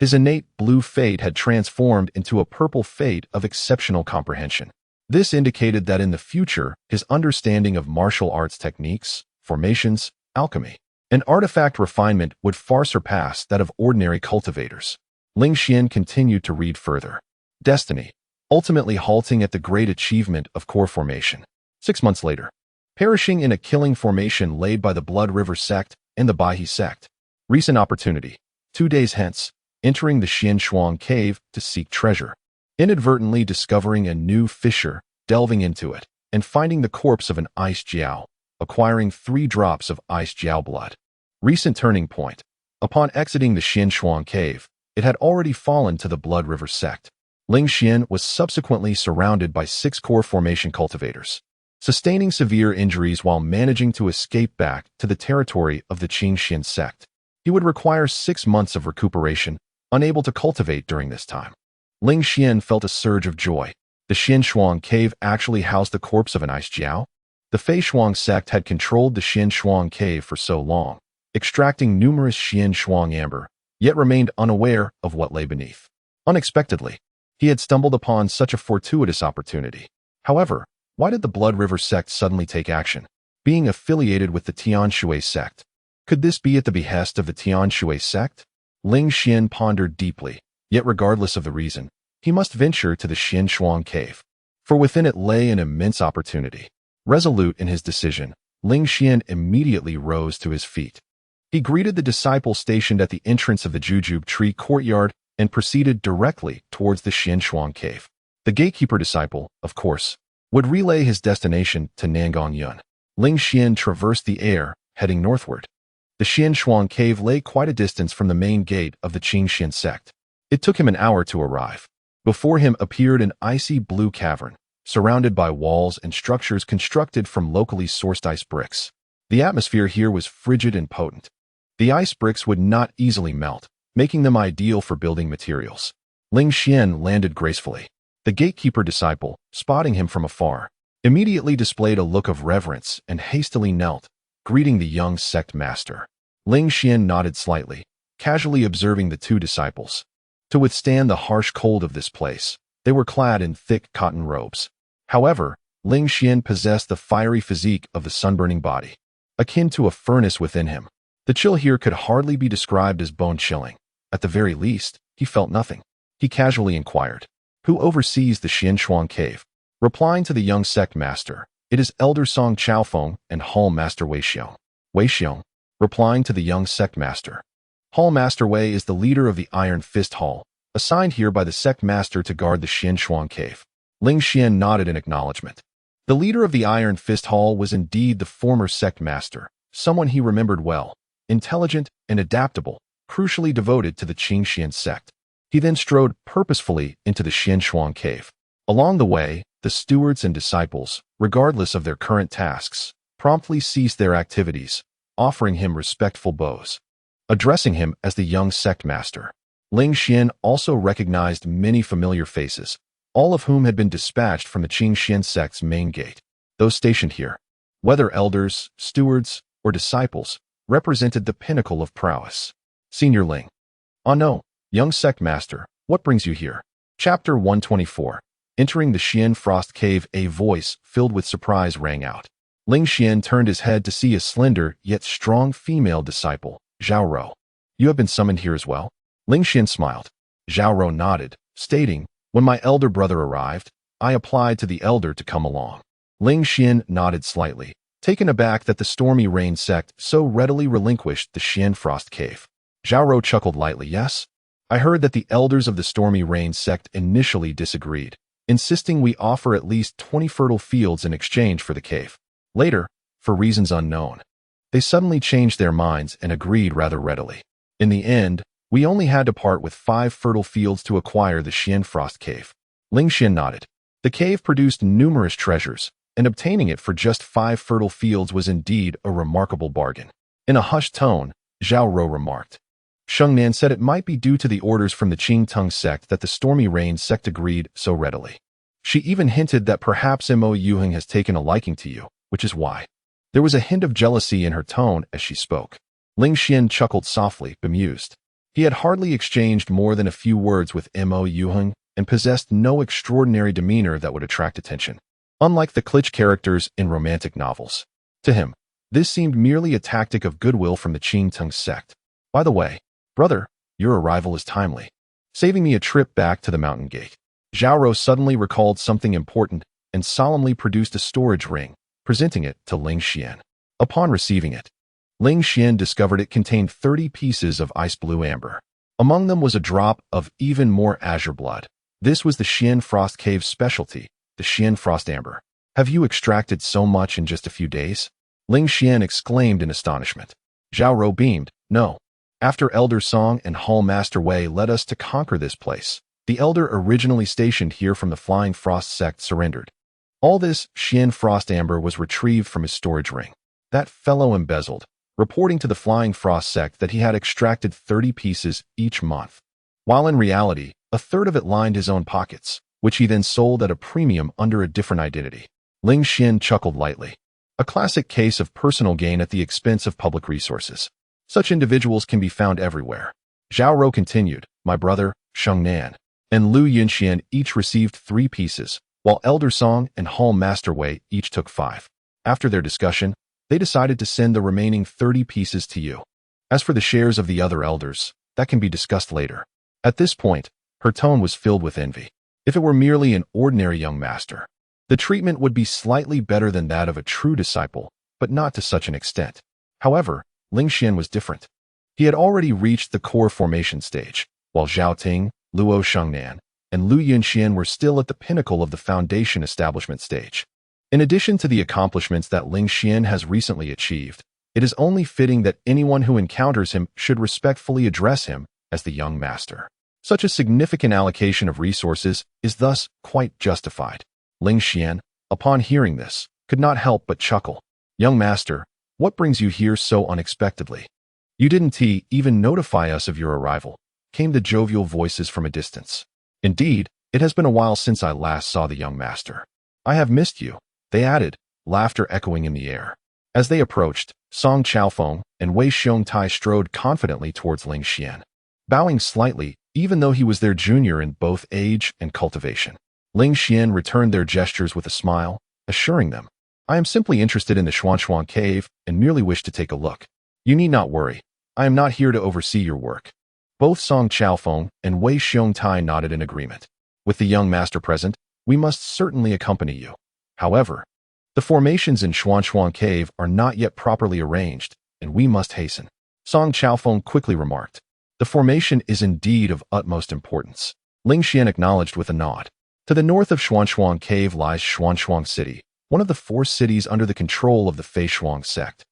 his innate blue fate had transformed into a purple fate of exceptional comprehension. This indicated that in the future, his understanding of martial arts techniques, formations, alchemy, and artifact refinement would far surpass that of ordinary cultivators. Ling Xian continued to read further. Destiny, ultimately halting at the great achievement of core formation. 6 months later, perishing in a killing formation laid by the Blood River sect and the Baihe sect. Recent opportunity. 2 days hence, entering the Xianshuang cave to seek treasure. Inadvertently discovering a new fissure, delving into it, and finding the corpse of an ice jiao, acquiring 3 drops of ice jiao blood. Recent turning point. Upon exiting the Xianshuang cave, it had already fallen to the Blood River sect. Ling Xian was subsequently surrounded by 6 core formation cultivators, sustaining severe injuries while managing to escape back to the territory of the Qingxian sect. He would require 6 months of recuperation, unable to cultivate during this time. Ling Xian felt a surge of joy. The Xianshuang cave actually housed the corpse of an ice jiao. The Feishuang sect had controlled the Xianshuang cave for so long, extracting numerous Xianshuang amber, yet remained unaware of what lay beneath. Unexpectedly, he had stumbled upon such a fortuitous opportunity. However, why did the Blood River sect suddenly take action, being affiliated with the Tianshui sect? Could this be at the behest of the Tianshui sect? Ling Xian pondered deeply, yet regardless of the reason, he must venture to the Xianshuang cave, for within it lay an immense opportunity. Resolute in his decision, Ling Xian immediately rose to his feet. He greeted the disciple stationed at the entrance of the Jujube Tree courtyard and proceeded directly towards the Xianshuang cave. The gatekeeper disciple, of course, would relay his destination to Nangong Yun. Ling Xian traversed the air, heading northward. The Xianshuang cave lay quite a distance from the main gate of the Qingxian sect. It took him an hour to arrive. Before him appeared an icy blue cavern, surrounded by walls and structures constructed from locally sourced ice bricks. The atmosphere here was frigid and potent. The ice bricks would not easily melt, making them ideal for building materials. Ling Xian landed gracefully. The gatekeeper disciple, spotting him from afar, immediately displayed a look of reverence and hastily knelt, greeting the young sect master. Ling Xian nodded slightly, casually observing the 2 disciples. To withstand the harsh cold of this place, they were clad in thick cotton robes. However, Ling Xian possessed the fiery physique of the sunburning body, akin to a furnace within him. The chill here could hardly be described as bone-chilling. At the very least, he felt nothing. He casually inquired, "Who oversees the Xianshuang cave?" Replying to the young sect master, "It is Elder Song Chaofeng and Hall Master Wei Xiong." Wei Xiong, replying to the young sect master, "Hall Master Wei is the leader of the Iron Fist Hall, assigned here by the sect master to guard the Xianshuang cave." Ling Xian nodded in acknowledgement. The leader of the Iron Fist Hall was indeed the former sect master, someone he remembered well, intelligent and adaptable, crucially devoted to the Qingxian sect. He then strode purposefully into the Xianshuang cave. Along the way, the stewards and disciples, regardless of their current tasks, promptly ceased their activities, offering him respectful bows. Addressing him as the young sect master, Ling Xian also recognized many familiar faces, all of whom had been dispatched from the Qingxian sect's main gate. Those stationed here, whether elders, stewards, or disciples, represented the pinnacle of prowess. Senior Ling. "Ah no, young sect master, what brings you here?" Chapter 124. Entering the Xian Frost Cave, a voice filled with surprise rang out. Ling Xian turned his head to see a slender yet strong female disciple, Zhao Rou. "You have been summoned here as well?" Ling Xian smiled. Zhao Rou nodded, stating, "When my elder brother arrived, I applied to the elder to come along." Ling Xian nodded slightly, taken aback that the Stormy Rain sect so readily relinquished the Xian Frost Cave. Zhao Rou chuckled lightly. "Yes, I heard that the elders of the Stormy Rain sect initially disagreed, insisting we offer at least 20 fertile fields in exchange for the cave. Later, for reasons unknown, they suddenly changed their minds and agreed rather readily. In the end, we only had to part with 5 fertile fields to acquire the Xian Frost Cave." Ling Xian nodded. The cave produced numerous treasures, and obtaining it for just 5 fertile fields was indeed a remarkable bargain. In a hushed tone, Zhao Rou remarked. Shengnan said it might be due to the orders from the Qingtung sect that the Stormy Rain sect agreed so readily. She even hinted that perhaps Mo Yuheng has taken a liking to you, which is why. There was a hint of jealousy in her tone as she spoke. Ling Xian chuckled softly, bemused. He had hardly exchanged more than a few words with Mo Yuheng and possessed no extraordinary demeanor that would attract attention, unlike the cliché characters in romantic novels. To him, this seemed merely a tactic of goodwill from the Qingtung sect. "By the way, brother, your arrival is timely, saving me a trip back to the mountain gate." Zhao Rou suddenly recalled something important and solemnly produced a storage ring, presenting it to Ling Xian. Upon receiving it, Ling Xian discovered it contained 30 pieces of ice blue amber. Among them was a drop of even more azure blood. This was the Xian Frost Cave's specialty, the Xian Frost Amber. "Have you extracted so much in just a few days?" Ling Xian exclaimed in astonishment. Zhao Rou beamed. "No. After Elder Song and Hall Master Wei led us to conquer this place, The elder originally stationed here from the Flying Frost sect surrendered. All this Xian Frost amber was retrieved from his storage ring. That fellow embezzled, reporting to the Flying Frost sect that he had extracted 30 pieces each month, while in reality, a third of it lined his own pockets, which he then sold at a premium under a different identity. Ling Xian chuckled lightly. A classic case of personal gain at the expense of public resources. Such individuals can be found everywhere. Zhao Rou continued, my brother, Sheng Nan, and Lu Yunxian each received 3 pieces, while Elder Song and Hall Master Wei each took 5. After their discussion, they decided to send the remaining 30 pieces to you. As for the shares of the other elders, that can be discussed later. At this point, her tone was filled with envy. If it were merely an ordinary young master, the treatment would be slightly better than that of a true disciple, but not to such an extent. However, Ling Xian was different. He had already reached the core formation stage, while Zhao Ting, Luo Shengnan, and Lu Yunxian were still at the pinnacle of the foundation establishment stage. In addition to the accomplishments that Ling Xian has recently achieved, it is only fitting that anyone who encounters him should respectfully address him as the young master. Such a significant allocation of resources is thus quite justified. Ling Xian, upon hearing this, could not help but chuckle. Young master, what brings you here so unexpectedly? You didn't even notify us of your arrival, came the jovial voices from a distance. Indeed, it has been a while since I last saw the young master. I have missed you, they added, laughter echoing in the air. As they approached, Song Chaofeng and Wei Xiongtai strode confidently towards Ling Xian, bowing slightly, even though he was their junior in both age and cultivation. Ling Xian returned their gestures with a smile, assuring them, I am simply interested in the Xuanshuang cave and merely wish to take a look. You need not worry. I am not here to oversee your work. Both Song Chaofeng and Wei Xiongtai nodded in agreement. With the young master present, we must certainly accompany you. However, the formations in Xuanshuang cave are not yet properly arranged, and we must hasten. Song Chaofeng quickly remarked. The formation is indeed of utmost importance. Ling Xian acknowledged with a nod. To the north of Xuanshuang cave lies Xuanshuang City, one of the 4 cities under the control of the Feishuang sect,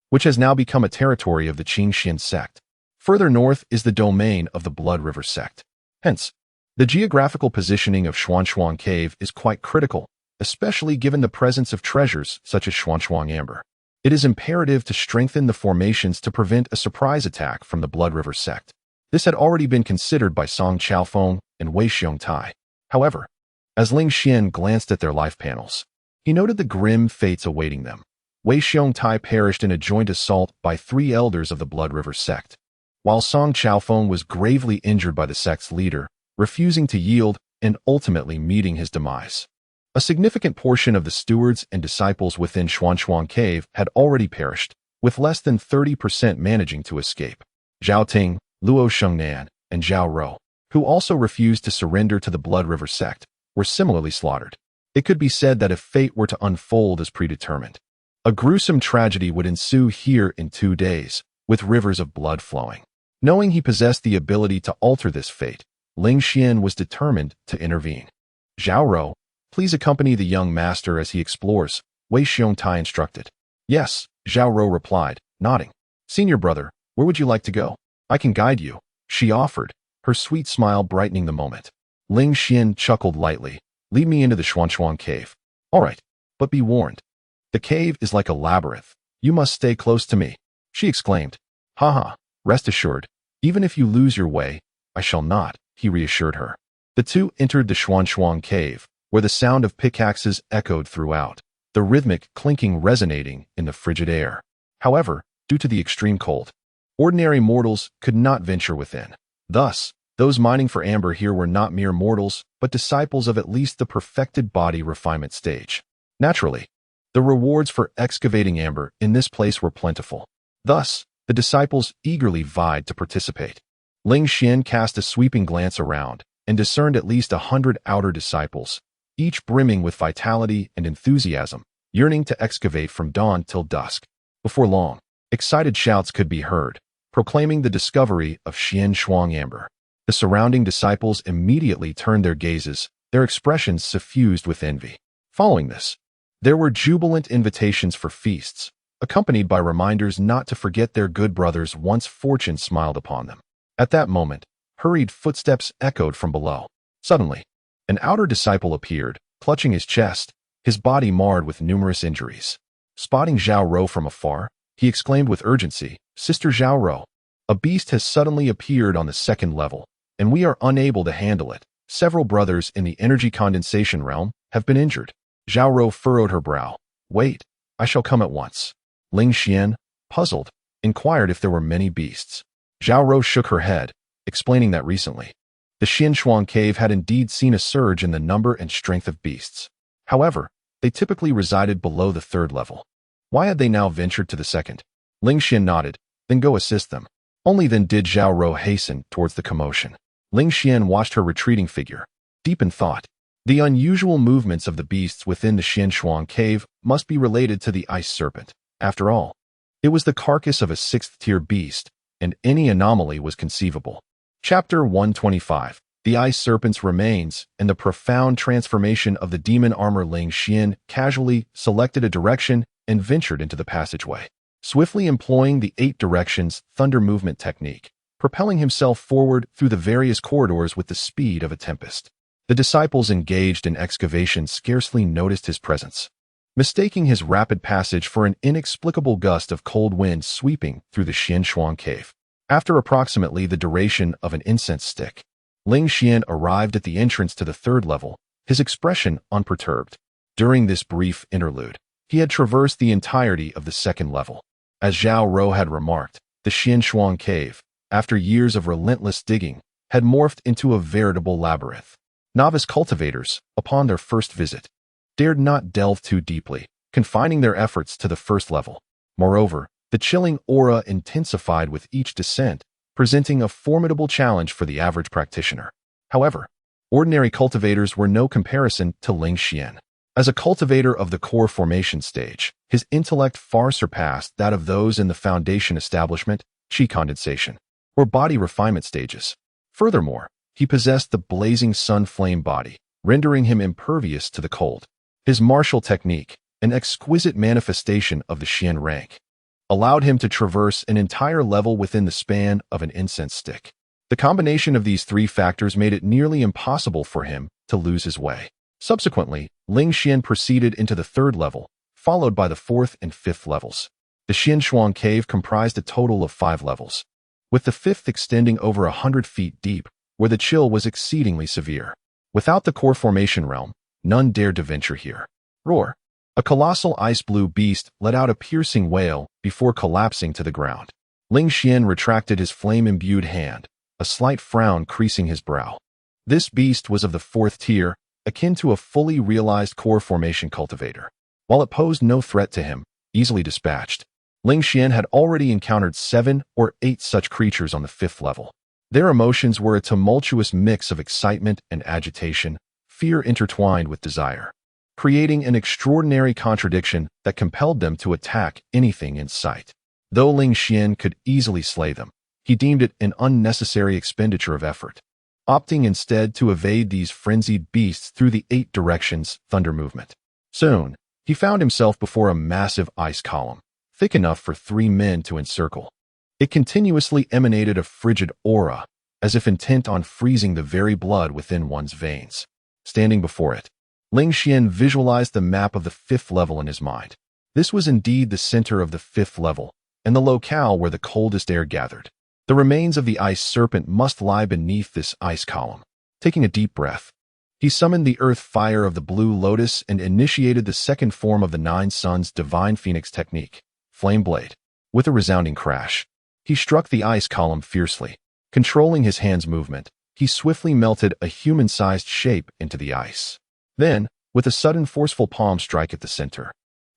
which has now become a territory of the Qingxian sect. Further north is the domain of the Blood River sect. Hence, the geographical positioning of Xuanshuang cave is quite critical, especially given the presence of treasures such as Xuanshuang amber. It is imperative to strengthen the formations to prevent a surprise attack from the Blood River sect. This had already been considered by Song Chaofeng and Wei Xiongtai. However, as Ling Xian glanced at their life panels, he noted the grim fates awaiting them. Wei Xiongtai perished in a joint assault by 3 elders of the Blood River sect, while Song Chaofeng was gravely injured by the sect's leader, refusing to yield and ultimately meeting his demise. A significant portion of the stewards and disciples within Xuanshuang cave had already perished, with less than 30% managing to escape. Zhao Ting, Luo Shengnan, and Zhao Rou, who also refused to surrender to the Blood River sect, were similarly slaughtered. It could be said that if fate were to unfold as predetermined, a gruesome tragedy would ensue here in 2 days, with rivers of blood flowing. Knowing he possessed the ability to alter this fate, Ling Xian was determined to intervene. Zhao Rou, please accompany the young master as he explores, Wei Xiongtai instructed. Yes, Zhao Rou replied, nodding. Senior brother, where would you like to go? I can guide you, she offered, her sweet smile brightening the moment. Ling Xian chuckled lightly. Lead me into the Xuanshuang cave. All right, but be warned. The cave is like a labyrinth. You must stay close to me, she exclaimed. Haha, rest assured, even if you lose your way, I shall not, he reassured her. The two entered the Xuanshuang cave, where the sound of pickaxes echoed throughout, the rhythmic clinking resonating in the frigid air. However, due to the extreme cold, ordinary mortals could not venture within. Thus, those mining for amber here were not mere mortals, but disciples of at least the perfected body refinement stage. Naturally, the rewards for excavating amber in this place were plentiful. Thus, the disciples eagerly vied to participate. Ling Xian cast a sweeping glance around and discerned at least 100 outer disciples, each brimming with vitality and enthusiasm, yearning to excavate from dawn till dusk. Before long, excited shouts could be heard, proclaiming the discovery of Xian Shuang amber. The surrounding disciples immediately turned their gazes, their expressions suffused with envy. Following this, there were jubilant invitations for feasts, accompanied by reminders not to forget their good brothers once fortune smiled upon them. At that moment, hurried footsteps echoed from below. Suddenly, an outer disciple appeared, clutching his chest, his body marred with numerous injuries. Spotting Zhao Rou from afar, he exclaimed with urgency, "Sister Zhao Rou, a beast has suddenly appeared on the second level, and we are unable to handle it. Several brothers in the energy condensation realm have been injured." Zhao Rou furrowed her brow. "Wait, I shall come at once." Ling Xian, puzzled, inquired if there were many beasts. Zhao Rou shook her head, explaining that recently, the Xianshuang cave had indeed seen a surge in the number and strength of beasts. However, they typically resided below the third level. Why had they now ventured to the second? Ling Xian nodded, "Then go assist them." Only then did Zhao Rou hasten towards the commotion. Ling Xian watched her retreating figure, deep in thought. The unusual movements of the beasts within the Xianshuang cave must be related to the ice serpent. After all, it was the carcass of a sixth-tier beast, and any anomaly was conceivable. Chapter 125. The Ice Serpent's Remains and the Profound Transformation of the Demon Armor. Ling Xian casually selected a direction and ventured into the passageway, swiftly employing the 8 directions thunder movement technique, propelling himself forward through the various corridors with the speed of a tempest. The disciples engaged in excavation scarcely noticed his presence, mistaking his rapid passage for an inexplicable gust of cold wind sweeping through the Xianshuang cave. After approximately the duration of an incense stick, Ling Xian arrived at the entrance to the third level, his expression unperturbed. During this brief interlude, he had traversed the entirety of the second level. As Zhao Rou had remarked, the Xianshuang cave, after years of relentless digging, had morphed into a veritable labyrinth. Novice cultivators, upon their first visit, dared not delve too deeply, confining their efforts to the first level. Moreover, the chilling aura intensified with each descent, presenting a formidable challenge for the average practitioner. However, ordinary cultivators were no comparison to Ling Xian. As a cultivator of the core formation stage, his intellect far surpassed that of those in the foundation establishment, qi condensation, or body refinement stages. Furthermore, he possessed the blazing sun flame body, rendering him impervious to the cold. His martial technique, an exquisite manifestation of the Xian rank, allowed him to traverse an entire level within the span of an incense stick. The combination of these 3 factors made it nearly impossible for him to lose his way. Subsequently, Ling Xian proceeded into the third level, followed by the 4th and 5th levels. The Xianshuang cave comprised a total of 5 levels, with the 5th extending over 100 feet deep, where the chill was exceedingly severe. Without the core formation realm, none dared to venture here. Roar! A colossal ice-blue beast let out a piercing wail before collapsing to the ground. Ling Xian retracted his flame-imbued hand, a slight frown creasing his brow. This beast was of the 4th tier, akin to a fully realized core formation cultivator. While it posed no threat to him, easily dispatched, Ling Xian had already encountered 7 or 8 such creatures on the 5th level. Their emotions were a tumultuous mix of excitement and agitation, fear intertwined with desire, creating an extraordinary contradiction that compelled them to attack anything in sight. Though Ling Xian could easily slay them, he deemed it an unnecessary expenditure of effort, opting instead to evade these frenzied beasts through the 8 directions thunder movement. Soon, he found himself before a massive ice column, thick enough for 3 men to encircle. It continuously emanated a frigid aura, as if intent on freezing the very blood within one's veins. Standing before it, Ling Xian visualized the map of the 5th level in his mind. This was indeed the center of the 5th level, and the locale where the coldest air gathered. The remains of the ice serpent must lie beneath this ice column. Taking a deep breath, he summoned the earth fire of the blue lotus and initiated the second form of the 9 suns divine phoenix technique, Flame Blade. With a resounding crash, he struck the ice column fiercely. Controlling his hand's movement, he swiftly melted a human-sized shape into the ice. Then, with a sudden forceful palm strike at the center,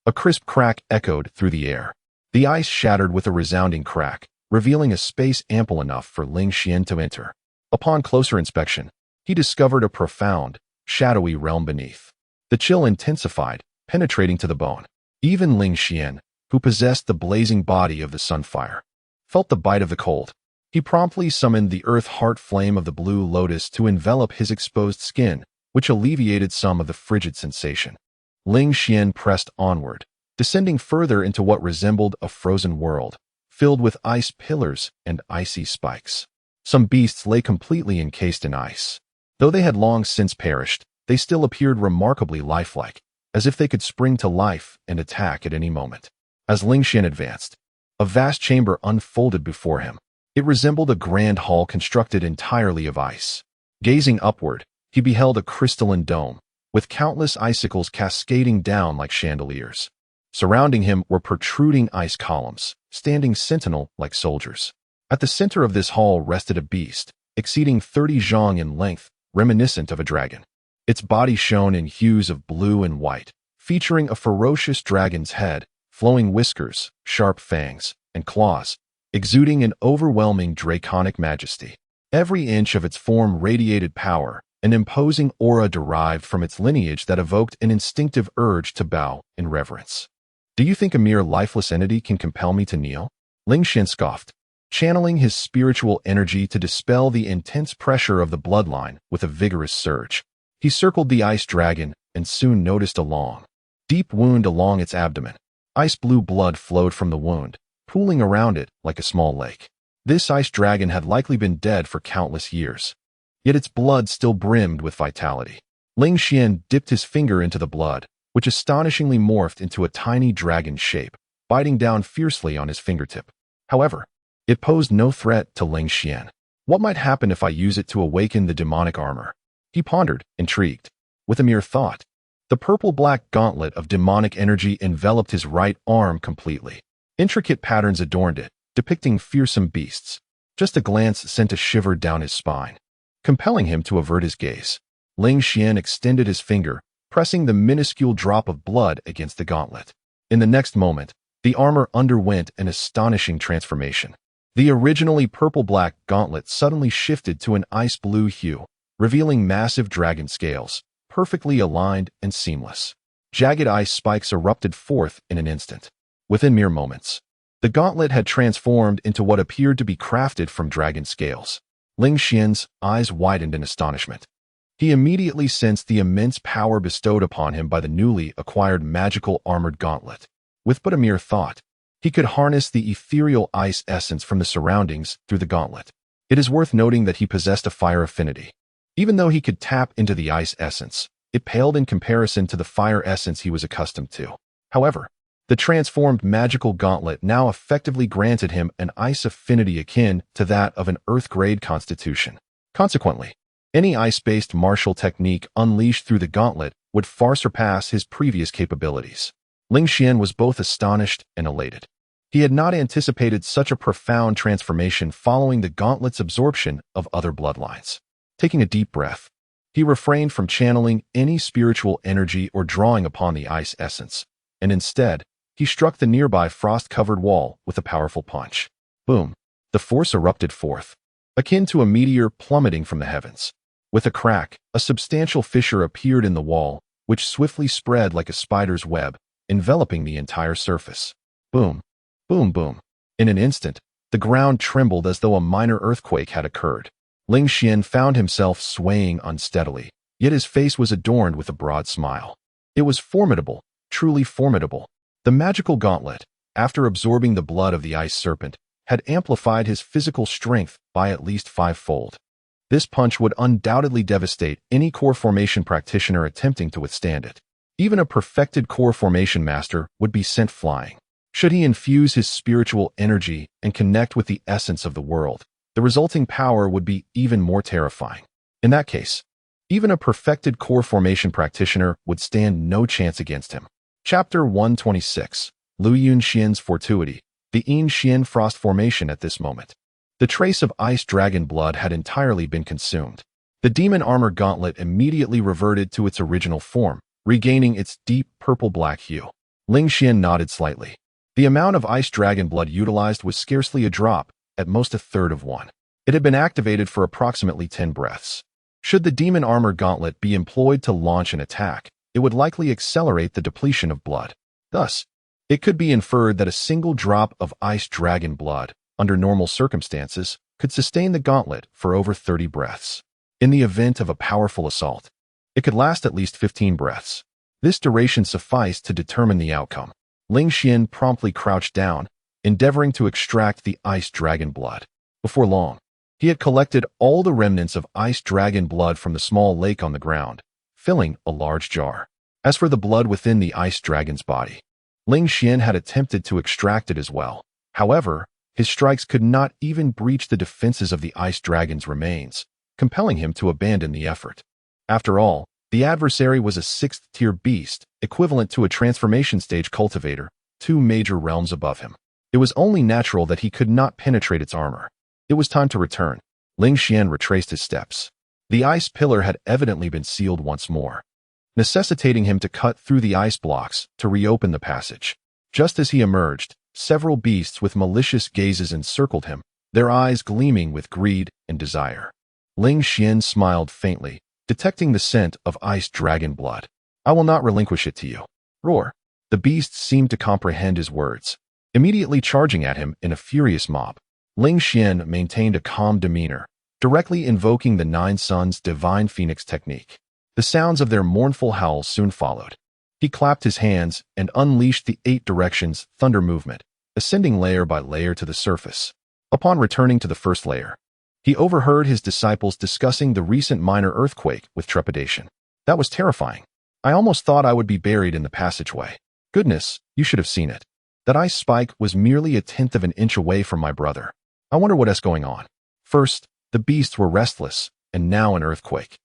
a crisp crack echoed through the air. The ice shattered with a resounding crack, revealing a space ample enough for Ling Xian to enter. Upon closer inspection, he discovered a profound, shadowy realm beneath. The chill intensified, penetrating to the bone. Even Ling Xian, who possessed the blazing body of the sunfire, felt the bite of the cold. He promptly summoned the earth heart flame of the blue lotus to envelop his exposed skin, which alleviated some of the frigid sensation. Ling Xian pressed onward, descending further into what resembled a frozen world, filled with ice pillars and icy spikes. Some beasts lay completely encased in ice. Though they had long since perished, they still appeared remarkably lifelike, as if they could spring to life and attack at any moment. As Ling Xian advanced, a vast chamber unfolded before him. It resembled a grand hall constructed entirely of ice. Gazing upward, he beheld a crystalline dome, with countless icicles cascading down like chandeliers. Surrounding him were protruding ice columns, standing sentinel like soldiers. At the center of this hall rested a beast, exceeding 30 zhang in length, reminiscent of a dragon. Its body shone in hues of blue and white, featuring a ferocious dragon's head, flowing whiskers, sharp fangs, and claws, exuding an overwhelming draconic majesty. Every inch of its form radiated power, an imposing aura derived from its lineage that evoked an instinctive urge to bow in reverence. "Do you think a mere lifeless entity can compel me to kneel?" Ling Xian scoffed, channeling his spiritual energy to dispel the intense pressure of the bloodline with a vigorous surge. He circled the ice dragon and soon noticed a long, deep wound along its abdomen. Ice blue blood flowed from the wound, pooling around it like a small lake. This ice dragon had likely been dead for countless years, yet its blood still brimmed with vitality. Ling Xian dipped his finger into the blood, which astonishingly morphed into a tiny dragon shape, biting down fiercely on his fingertip. However, it posed no threat to Ling Xian. What might happen if I use it to awaken the demonic armor? He pondered, intrigued. With a mere thought, the purple-black gauntlet of demonic energy enveloped his right arm completely. Intricate patterns adorned it, depicting fearsome beasts. Just a glance sent a shiver down his spine, compelling him to avert his gaze. Ling Xian extended his finger, pressing the minuscule drop of blood against the gauntlet. In the next moment, the armor underwent an astonishing transformation. The originally purple-black gauntlet suddenly shifted to an ice-blue hue, revealing massive dragon scales, perfectly aligned and seamless. Jagged ice spikes erupted forth in an instant. Within mere moments, the gauntlet had transformed into what appeared to be crafted from dragon scales. Ling Xian's eyes widened in astonishment. He immediately sensed the immense power bestowed upon him by the newly acquired magical armored gauntlet. With but a mere thought, he could harness the ethereal ice essence from the surroundings through the gauntlet. It is worth noting that he possessed a fire affinity. Even though he could tap into the ice essence, it paled in comparison to the fire essence he was accustomed to. However, the transformed magical gauntlet now effectively granted him an ice affinity akin to that of an earth-grade constitution. Consequently, any ice-based martial technique unleashed through the gauntlet would far surpass his previous capabilities. Ling Xian was both astonished and elated. He had not anticipated such a profound transformation following the gauntlet's absorption of other bloodlines. Taking a deep breath, he refrained from channeling any spiritual energy or drawing upon the ice essence, and instead, he struck the nearby frost-covered wall with a powerful punch. Boom! The force erupted forth, akin to a meteor plummeting from the heavens. With a crack, a substantial fissure appeared in the wall, which swiftly spread like a spider's web, enveloping the entire surface. Boom! Boom! Boom! In an instant, the ground trembled as though a minor earthquake had occurred. Ling Xian found himself swaying unsteadily, yet his face was adorned with a broad smile. It was formidable, truly formidable. The magical gauntlet, after absorbing the blood of the ice serpent, had amplified his physical strength by at least 5-fold. This punch would undoubtedly devastate any core formation practitioner attempting to withstand it. Even a perfected core formation master would be sent flying. Should he infuse his spiritual energy and connect with the essence of the world, the resulting power would be even more terrifying. In that case, even a perfected core formation practitioner would stand no chance against him. Chapter 126. Lu Yunxian's Fortuity. The Yin Xian Frost Formation. At this moment, the trace of ice dragon blood had entirely been consumed. The demon armor gauntlet immediately reverted to its original form, regaining its deep purple-black hue. Ling Xian nodded slightly. The amount of ice dragon blood utilized was scarcely a drop, at most a third of one. It had been activated for approximately 10 breaths. Should the demon armor gauntlet be employed to launch an attack, it would likely accelerate the depletion of blood. Thus, it could be inferred that a single drop of ice dragon blood, under normal circumstances, could sustain the gauntlet for over 30 breaths. In the event of a powerful assault, it could last at least 15 breaths. This duration sufficed to determine the outcome. Ling Xian promptly crouched down, endeavoring to extract the ice dragon blood. Before long, He had collected all the remnants of ice dragon blood from the small lake on the ground, filling a large jar. As for the blood within the ice dragon's body, Ling Xian had attempted to extract it as well. However, his strikes could not even breach the defenses of the ice dragon's remains, compelling him to abandon the effort. After all, the adversary was a 6th-tier beast, equivalent to a transformation stage cultivator, 2 major realms above him. It was only natural that he could not penetrate its armor. It was time to return. Ling Xian retraced his steps. The ice pillar had evidently been sealed once more, necessitating him to cut through the ice blocks to reopen the passage. Just as he emerged, several beasts with malicious gazes encircled him, their eyes gleaming with greed and desire. Ling Xian smiled faintly, detecting the scent of ice dragon blood. "I will not relinquish it to you." Roar. The beasts seemed to comprehend his words, immediately charging at him in a furious mob. Ling Xian maintained a calm demeanor, directly invoking the Nine Suns' divine phoenix technique. The sounds of their mournful howls soon followed. He clapped his hands and unleashed the 8 directions thunder movement, ascending layer by layer to the surface. Upon returning to the first layer, he overheard his disciples discussing the recent minor earthquake with trepidation. "That was terrifying. I almost thought I would be buried in the passageway. Goodness, you should have seen it. That ice spike was merely 1/10 of an inch away from my brother. I wonder what is going on." First, the beasts were restless, and now an earthquake.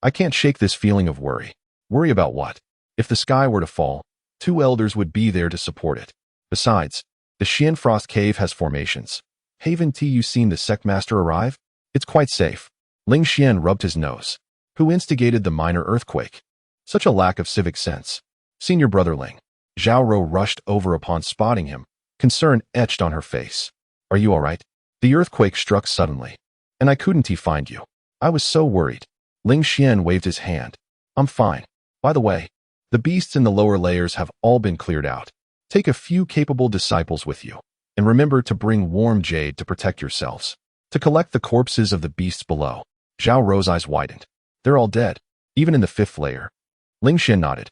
"I can't shake this feeling of worry." Worry about what? If the sky were to fall, 2 elders would be there to support it. Besides, the Xian Frost Cave has formations. Haven't you seen the Sectmaster arrive? It's quite safe. Ling Xian rubbed his nose. Who instigated the minor earthquake? Such a lack of civic sense. Senior brother Ling. Zhao Rou rushed over upon spotting him, concern etched on her face. "Are you all right? The earthquake struck suddenly, and I couldn't find you. I was so worried." Ling Xian waved his hand. "I'm fine. By the way, the beasts in the lower layers have all been cleared out. Take a few capable disciples with you, and remember to bring warm jade to protect yourselves. To collect the corpses of the beasts below." Zhao Rou's eyes widened. "They're all dead, even in the 5th layer." Ling Xian nodded,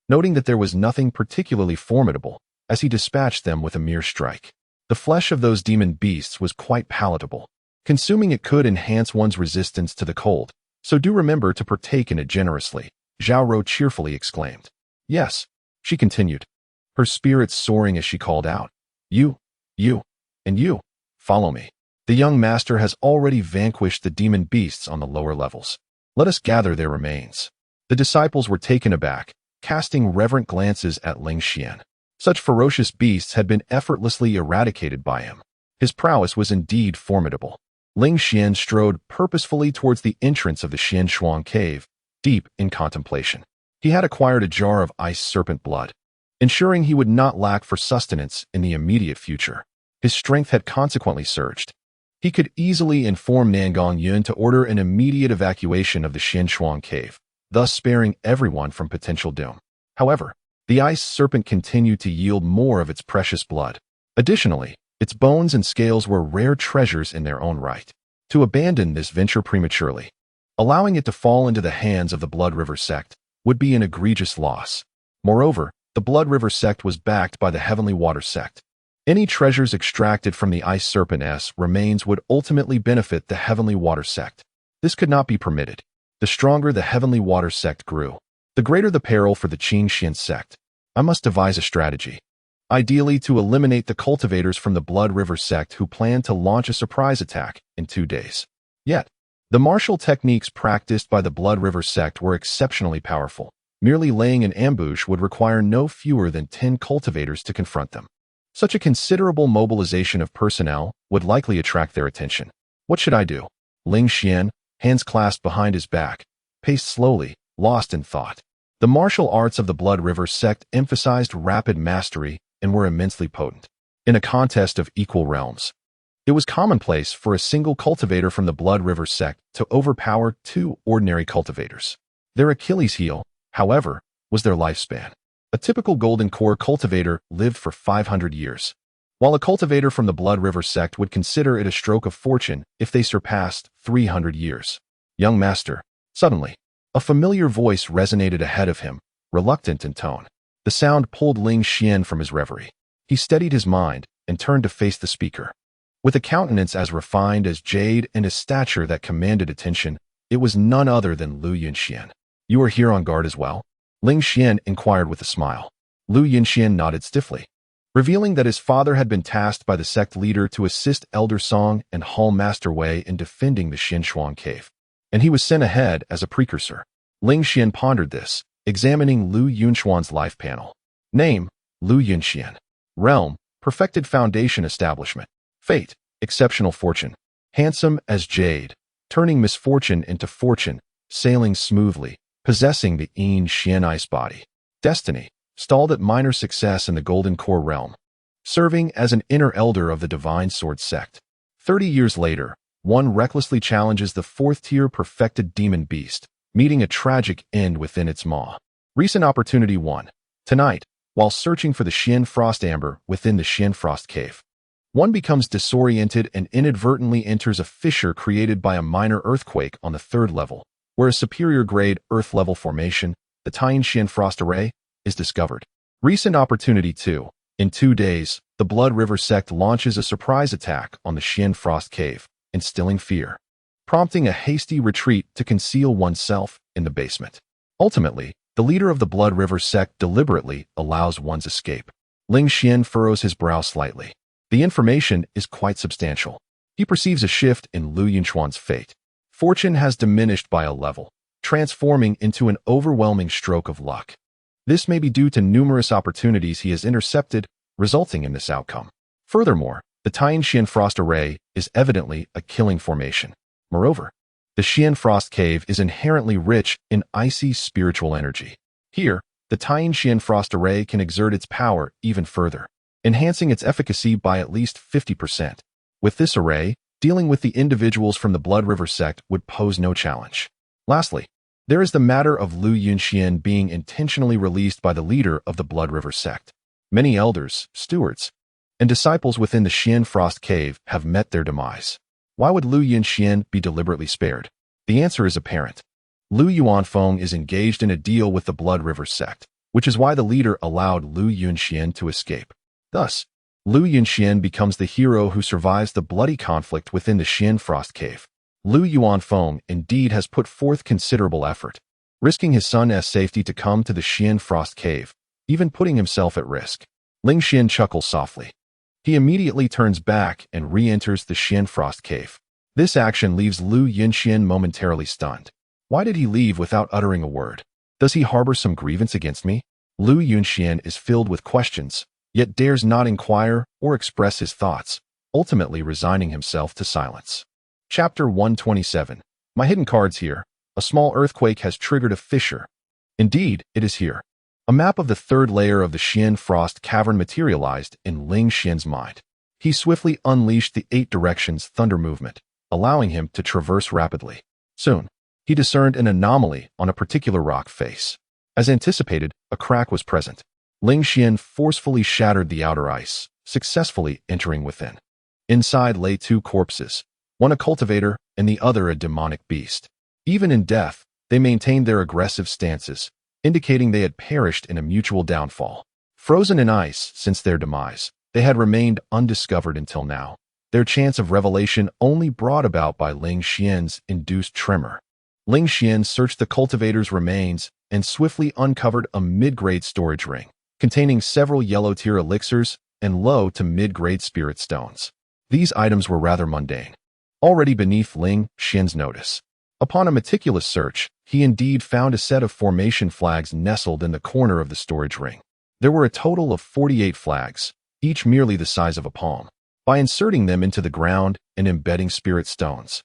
noting that there was nothing particularly formidable, as he dispatched them with a mere strike. The flesh of those demon beasts was quite palatable. Consuming it could enhance one's resistance to the cold, so do remember to partake in it generously, Zhao Rou cheerfully exclaimed. "Yes," she continued, her spirits soaring as she called out. You, and you, follow me. The young master has already vanquished the demon beasts on the lower levels. Let us gather their remains." The disciples were taken aback, casting reverent glances at Ling Xian. Such ferocious beasts had been effortlessly eradicated by him. His prowess was indeed formidable. Ling Xian strode purposefully towards the entrance of the Xianshuang cave, deep in contemplation. He had acquired a jar of ice serpent blood, ensuring he would not lack for sustenance in the immediate future. His strength had consequently surged. He could easily inform Nangong Yun to order an immediate evacuation of the Xianshuang cave, thus sparing everyone from potential doom. However, the ice serpent continued to yield more of its precious blood. Additionally, its bones and scales were rare treasures in their own right. To abandon this venture prematurely, allowing it to fall into the hands of the Blood River sect, would be an egregious loss. Moreover, the Blood River sect was backed by the Heavenly Water sect. Any treasures extracted from the Ice Serpent's remains would ultimately benefit the Heavenly Water sect. This could not be permitted. The stronger the Heavenly Water sect grew, the greater the peril for the Qingxian sect. I must devise a strategy. Ideally to eliminate the cultivators from the Blood River sect who plan to launch a surprise attack in 2 days. Yet, the martial techniques practiced by the Blood River sect were exceptionally powerful. Merely laying an ambush would require no fewer than 10 cultivators to confront them. Such a considerable mobilization of personnel would likely attract their attention. What should I do? Ling Xian, hands clasped behind his back, paced slowly, lost in thought. The martial arts of the Blood River sect emphasized rapid mastery and were immensely potent. In a contest of equal realms, it was commonplace for a single cultivator from the Blood River sect to overpower 2 ordinary cultivators. Their Achilles heel, however, was their lifespan. A typical Golden Core cultivator lived for 500 years, while a cultivator from the Blood River sect would consider it a stroke of fortune if they surpassed 300 years. Young master, suddenly, a familiar voice resonated ahead of him, reluctant in tone. The sound pulled Ling Xian from his reverie. He steadied his mind and turned to face the speaker. With a countenance as refined as jade and a stature that commanded attention, it was none other than Lu Yunxian. "You are here on guard as well?" Ling Xian inquired with a smile. Lu Yunxian nodded stiffly, revealing that his father had been tasked by the sect leader to assist Elder Song and Hall Master Wei in defending the Xinshuang cave, and he was sent ahead as a precursor. Ling Xian pondered this, examining Lu Yunxuan's life panel. Name: Lu Yunxian. Realm: Perfected Foundation Establishment. Fate: Exceptional Fortune. Handsome as jade, turning misfortune into fortune, sailing smoothly, possessing the Yin Xian ice body. Destiny: Stalled at minor success in the Golden Core realm, serving as an inner elder of the Divine Sword sect. 30 years later, one recklessly challenges the 4th-tier perfected demon beast, meeting a tragic end within its maw. Recent Opportunity 1. Tonight, while searching for the Xian Frost Amber within the Xian Frost Cave, one becomes disoriented and inadvertently enters a fissure created by a minor earthquake on the 3rd level, where a superior-grade Earth-level formation, the Taiyin Xian Frost Array, is discovered. Recent Opportunity 2. In 2 days, the Blood River sect launches a surprise attack on the Xian Frost Cave, instilling fear, prompting a hasty retreat to conceal oneself in the basement. Ultimately, the leader of the Blood River sect deliberately allows one's escape. Ling Xian furrows his brow slightly. The information is quite substantial. He perceives a shift in Lu Yunxuan's fate. Fortune has diminished by a level, transforming into an overwhelming stroke of luck. This may be due to numerous opportunities he has intercepted, resulting in this outcome. Furthermore, the Taiyin Xian Frost Array is evidently a killing formation. Moreover, the Xian Frost Cave is inherently rich in icy spiritual energy. Here, the Taiyin Xian Frost Array can exert its power even further, enhancing its efficacy by at least 50%. With this array, dealing with the individuals from the Blood River sect would pose no challenge. Lastly, there is the matter of Lu Yunxian being intentionally released by the leader of the Blood River sect. Many elders, stewards, and disciples within the Xian Frost Cave have met their demise. Why would Lu Yunxian be deliberately spared? The answer is apparent. Lu Yuanfeng is engaged in a deal with the Blood River sect, which is why the leader allowed Lu Yunxian to escape. Thus, Lu Yunxian becomes the hero who survives the bloody conflict within the Xian Frost Cave. Lu Yuanfeng indeed has put forth considerable effort, risking his son's safety to come to the Xian Frost Cave, even putting himself at risk. Ling Xian chuckles softly. He immediately turns back and re-enters the Xian Frost Cave. This action leaves Lu Yunxian momentarily stunned. Why did he leave without uttering a word? Does he harbor some grievance against me? Lu Yunxian is filled with questions, yet dares not inquire or express his thoughts, ultimately resigning himself to silence. Chapter 127. My hidden card's here. A small earthquake has triggered a fissure. Indeed, it is here. A map of the 3rd layer of the Xian Frost Cavern materialized in Ling Xian's mind. He swiftly unleashed the 8 directions thunder movement, allowing him to traverse rapidly. Soon, he discerned an anomaly on a particular rock face. As anticipated, a crack was present. Ling Xian forcefully shattered the outer ice, successfully entering within. Inside lay 2 corpses, one a cultivator and the other a demonic beast. Even in death, they maintained their aggressive stances, indicating they had perished in a mutual downfall. Frozen in ice since their demise, they had remained undiscovered until now, their chance of revelation only brought about by Ling Xian's induced tremor. Ling Xian searched the cultivator's remains and swiftly uncovered a mid-grade storage ring, containing several yellow-tier elixirs and low to mid-grade spirit stones. These items were rather mundane, already beneath Ling Xian's notice. Upon a meticulous search, he indeed found a set of formation flags nestled in the corner of the storage ring. There were a total of 48 flags, each merely the size of a palm. By inserting them into the ground and embedding spirit stones,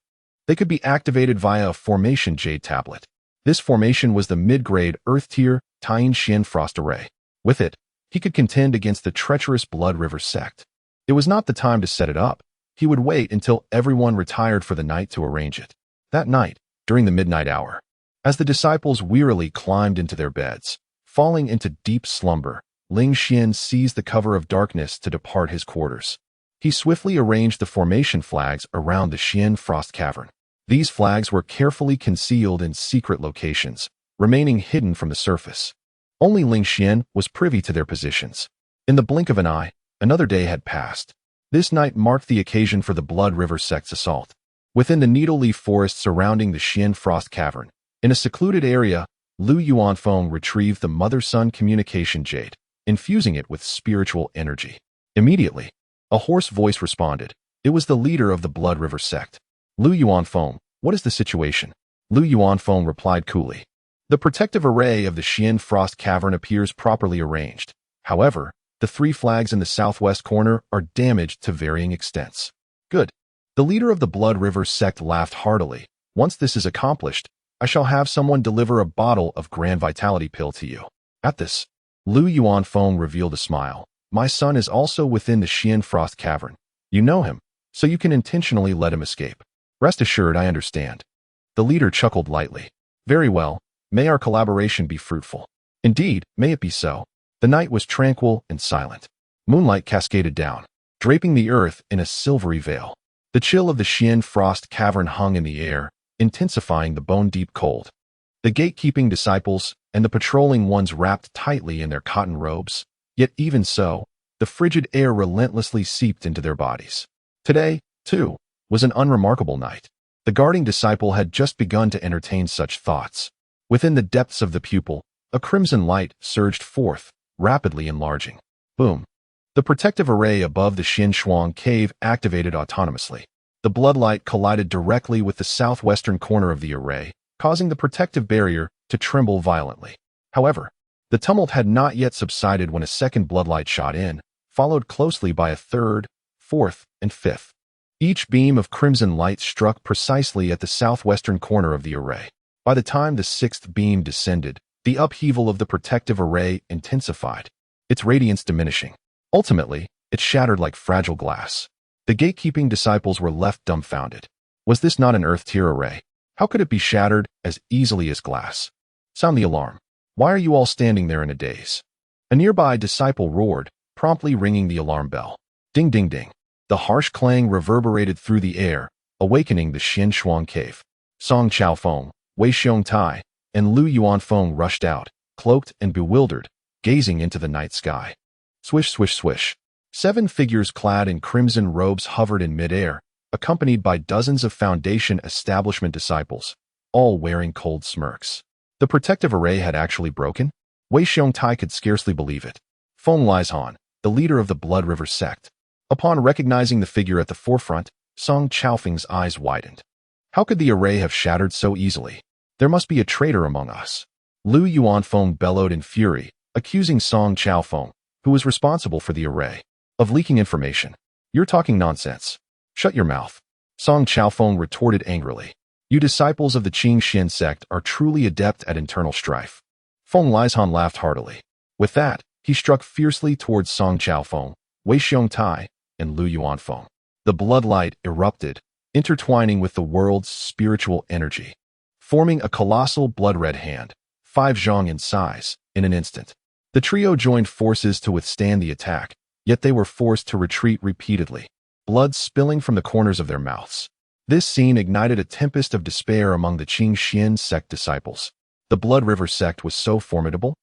they could be activated via a formation jade tablet. This formation was the mid-grade Earth-tier Taiyin Xian Frost Array. With it, he could contend against the treacherous Blood River sect. It was not the time to set it up. He would wait until everyone retired for the night to arrange it. That night, during the midnight hour, as the disciples wearily climbed into their beds, falling into deep slumber, Ling Xian seized the cover of darkness to depart his quarters. He swiftly arranged the formation flags around the Xian Frost Cavern. These flags were carefully concealed in secret locations, remaining hidden from the surface. Only Ling Xian was privy to their positions. In the blink of an eye, another day had passed. This night marked the occasion for the Blood River sect's assault. Within the needle-leaf forest surrounding the Xian Frost Cavern, in a secluded area, Lu Yuanfeng retrieved the mother-son communication jade, infusing it with spiritual energy. Immediately, a hoarse voice responded. It was the leader of the Blood River sect. Lu Yuanfeng, what is the situation? Lu Yuanfeng replied coolly. The protective array of the Xian Frost Cavern appears properly arranged. However, the 3 flags in the southwest corner are damaged to varying extents. Good. The leader of the Blood River sect laughed heartily. Once this is accomplished, I shall have someone deliver a bottle of Grand Vitality Pill to you. At this, Lu Yuanfeng revealed a smile. My son is also within the Xian Frost Cavern. You know him, so you can intentionally let him escape. Rest assured, I understand. The leader chuckled lightly. Very well. May our collaboration be fruitful. Indeed, may it be so. The night was tranquil and silent. Moonlight cascaded down, draping the earth in a silvery veil. The chill of the Xian Frost Cavern hung in the air, intensifying the bone-deep cold. The gatekeeping disciples and the patrolling ones wrapped tightly in their cotton robes, yet even so, the frigid air relentlessly seeped into their bodies. Today, too, was an unremarkable night. The guarding disciple had just begun to entertain such thoughts. Within the depths of the pupil, a crimson light surged forth, rapidly enlarging. Boom. The protective array above the Xinshuang cave activated autonomously. The bloodlight collided directly with the southwestern corner of the array, causing the protective barrier to tremble violently. However, the tumult had not yet subsided when a second bloodlight shot in, followed closely by a third, fourth, and fifth. Each beam of crimson light struck precisely at the southwestern corner of the array. By the time the 6th beam descended, the upheaval of the protective array intensified, its radiance diminishing. Ultimately, it shattered like fragile glass. The gatekeeping disciples were left dumbfounded. Was this not an Earth-tier array? How could it be shattered as easily as glass? Sound the alarm. Why are you all standing there in a daze? A nearby disciple roared, promptly ringing the alarm bell. Ding ding ding. The harsh clang reverberated through the air, awakening the Xinshuang cave. Song Chaofeng, Wei Xiongtai, and Lu Yuanfeng rushed out, cloaked and bewildered, gazing into the night sky. Swish, swish, swish. 7 figures clad in crimson robes hovered in midair, accompanied by dozens of Foundation establishment disciples, all wearing cold smirks. The protective array had actually broken? Wei Xiongtai could scarcely believe it. Feng Lizhan, the leader of the Blood River sect. Upon recognizing the figure at the forefront, Song Chaofeng's eyes widened. How could the array have shattered so easily? There must be a traitor among us. Lu Yuanfeng bellowed in fury, accusing Song Chaofeng, who was responsible for the array, of leaking information. You're talking nonsense. Shut your mouth. Song Chaofeng retorted angrily. You disciples of the Qingxian sect are truly adept at internal strife. Feng Lizhan laughed heartily. With that, he struck fiercely towards Song Chaofeng, Wei Xiongtai, and Lu Yuanfeng. The bloodlight erupted, intertwining with the world's spiritual energy, forming a colossal blood-red hand, 5 zhong in size, in an instant. The trio joined forces to withstand the attack, yet they were forced to retreat repeatedly, blood spilling from the corners of their mouths. This scene ignited a tempest of despair among the Qingxian sect disciples. The Blood River sect was so formidable?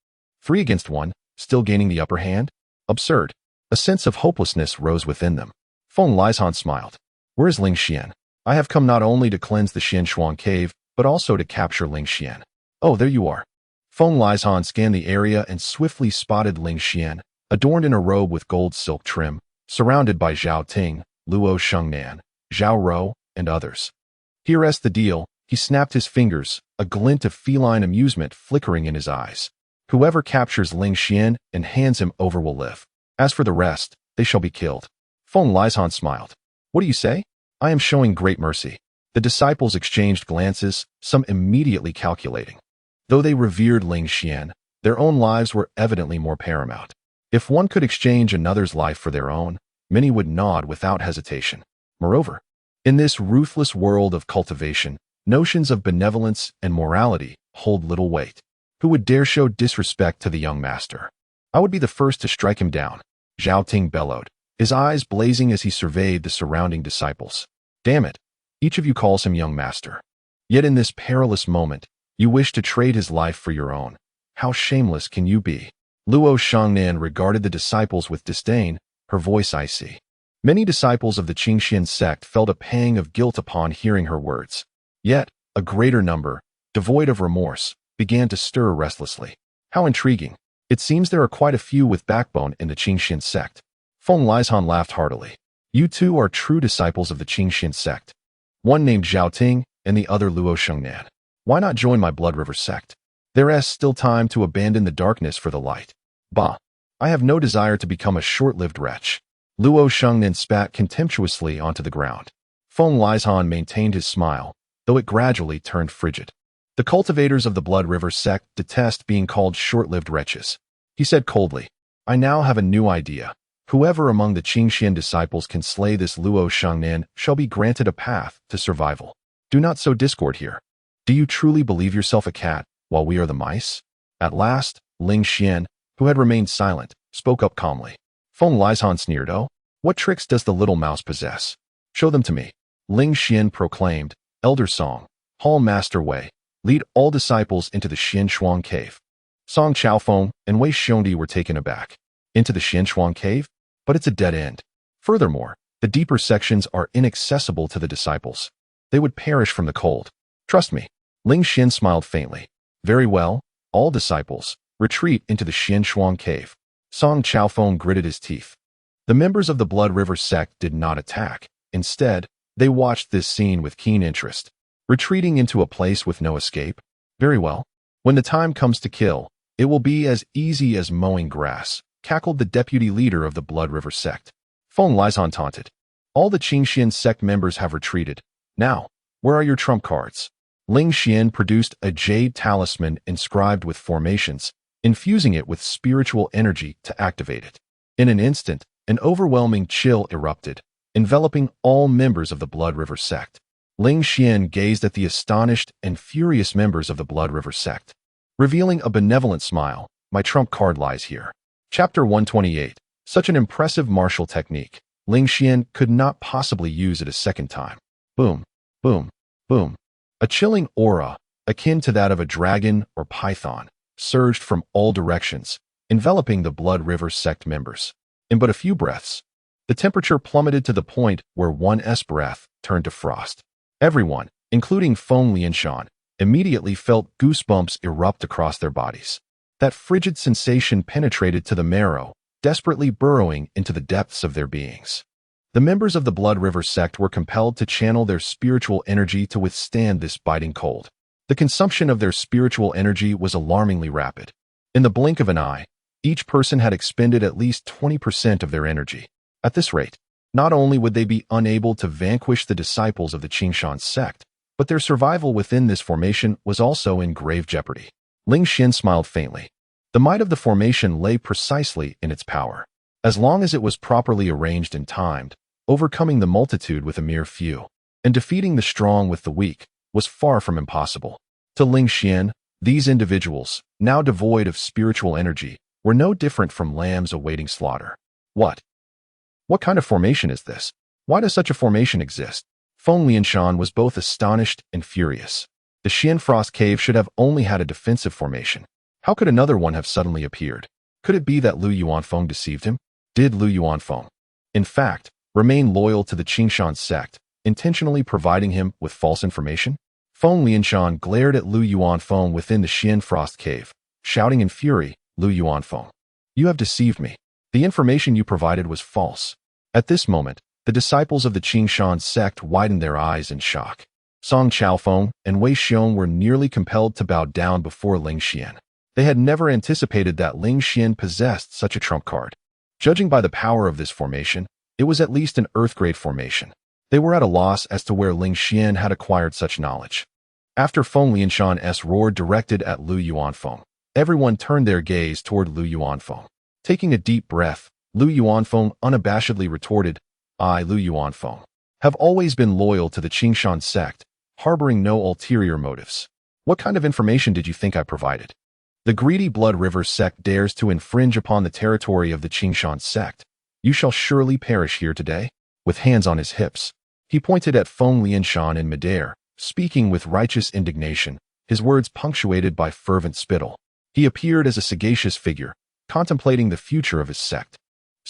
3 against 1, still gaining the upper hand? Absurd. A sense of hopelessness rose within them. Feng Lizhan smiled. Where is Ling Xian? I have come not only to cleanse the Xinshuang cave, but also to capture Ling Xian. Oh, there you are. Feng Lizhan scanned the area and swiftly spotted Ling Xian, adorned in a robe with gold silk trim, surrounded by Zhao Ting, Luo Shengnan, Zhao Rou, and others. Here rests the deal. He snapped his fingers, a glint of feline amusement flickering in his eyes. Whoever captures Ling Xian and hands him over will live. As for the rest, they shall be killed. Feng Lizhan smiled. What do you say? I am showing great mercy. The disciples exchanged glances, some immediately calculating. Though they revered Ling Xian, their own lives were evidently more paramount. If one could exchange another's life for their own, many would nod without hesitation. Moreover, in this ruthless world of cultivation, notions of benevolence and morality hold little weight. Who would dare show disrespect to the young master? I would be the first to strike him down. Zhao Ting bellowed, his eyes blazing as he surveyed the surrounding disciples. Damn it, each of you calls him young master. Yet in this perilous moment, you wish to trade his life for your own. How shameless can you be? Luo Shengnan regarded the disciples with disdain, her voice icy. Many disciples of the Qingxian sect felt a pang of guilt upon hearing her words. Yet, a greater number, devoid of remorse, began to stir restlessly. How intriguing. It seems there are quite a few with backbone in the Qingxian sect. Feng Lizhan laughed heartily. You two are true disciples of the Qingxian sect. One named Zhao Ting and the other Luo Shengnan. Why not join my Blood River sect? There is still time to abandon the darkness for the light. Bah! I have no desire to become a short-lived wretch. Luo Shengnan spat contemptuously onto the ground. Feng Lizhan maintained his smile, though it gradually turned frigid. The cultivators of the Blood River sect detest being called short-lived wretches. He said coldly, I now have a new idea. Whoever among the Qingxian disciples can slay this Luo Shengnan shall be granted a path to survival. Do not sow discord here. Do you truly believe yourself a cat, while we are the mice? At last, Ling Xian, who had remained silent, spoke up calmly. Feng Lizhan sneered, Oh, what tricks does the little mouse possess? Show them to me. Ling Xian proclaimed, Elder Song, Hall Master Wei, lead all disciples into the Xianshuang cave. Song Chaofeng and Wei Xiongdi were taken aback. Into the Xianshuang cave? But it's a dead end. Furthermore, the deeper sections are inaccessible to the disciples. They would perish from the cold. Trust me. Ling Xian smiled faintly. Very well, all disciples, retreat into the Xianshuang cave. Song Chaofeng gritted his teeth. The members of the Blood River sect did not attack. Instead, they watched this scene with keen interest. Retreating into a place with no escape? Very well. When the time comes to kill, it will be as easy as mowing grass, cackled the deputy leader of the Blood River sect. Feng Lizhan taunted. All the Qingxian sect members have retreated. Now, where are your trump cards? Ling Xian produced a jade talisman inscribed with formations, infusing it with spiritual energy to activate it. In an instant, an overwhelming chill erupted, enveloping all members of the Blood River sect. Ling Xian gazed at the astonished and furious members of the Blood River sect. Revealing a benevolent smile, my trump card lies here. Chapter 128. Such an impressive martial technique. Ling Xian could not possibly use it a second time. Boom, boom, boom. A chilling aura, akin to that of a dragon or python, surged from all directions, enveloping the Blood River sect members. In but a few breaths, the temperature plummeted to the point where one's breath turned to frost. Everyone, including Feng Lianshan, immediately felt goosebumps erupt across their bodies. That frigid sensation penetrated to the marrow, desperately burrowing into the depths of their beings. The members of the Blood River sect were compelled to channel their spiritual energy to withstand this biting cold. The consumption of their spiritual energy was alarmingly rapid. In the blink of an eye, each person had expended at least 20% of their energy. At this rate, not only would they be unable to vanquish the disciples of the Qingxian sect, but their survival within this formation was also in grave jeopardy. Ling Xian smiled faintly. The might of the formation lay precisely in its power. As long as it was properly arranged and timed, overcoming the multitude with a mere few, and defeating the strong with the weak, was far from impossible. To Ling Xian, these individuals, now devoid of spiritual energy, were no different from lambs awaiting slaughter. What kind of formation is this? Why does such a formation exist? Feng Lianshan was both astonished and furious. The Xianfrost cave should have only had a defensive formation. How could another one have suddenly appeared? Could it be that Lu Yuanfeng deceived him? Did Lu Yuanfeng, in fact, remain loyal to the Qingxian sect, intentionally providing him with false information? Feng Lianshan glared at Lu Yuanfeng within the Xianfrost cave, shouting in fury, Lu Yuanfeng, you have deceived me. The information you provided was false. At this moment, the disciples of the Qingxian sect widened their eyes in shock. Song Chaofeng and Wei Xiong were nearly compelled to bow down before Ling Xian. They had never anticipated that Ling Xian possessed such a trump card. Judging by the power of this formation, it was at least an earth-grade formation. They were at a loss as to where Ling Xian had acquired such knowledge. After Feng Lianshan's roar directed at Lu Yuanfeng, everyone turned their gaze toward Lu Yuanfeng. Taking a deep breath, Lu Yuanfeng unabashedly retorted, I, Lu Yuanfeng, have always been loyal to the Qingxian sect, harboring no ulterior motives. What kind of information did you think I provided? The greedy Blood River sect dares to infringe upon the territory of the Qingxian sect. You shall surely perish here today. With hands on his hips, he pointed at Feng Lianshan in midair, speaking with righteous indignation, his words punctuated by fervent spittle. He appeared as a sagacious figure, contemplating the future of his sect.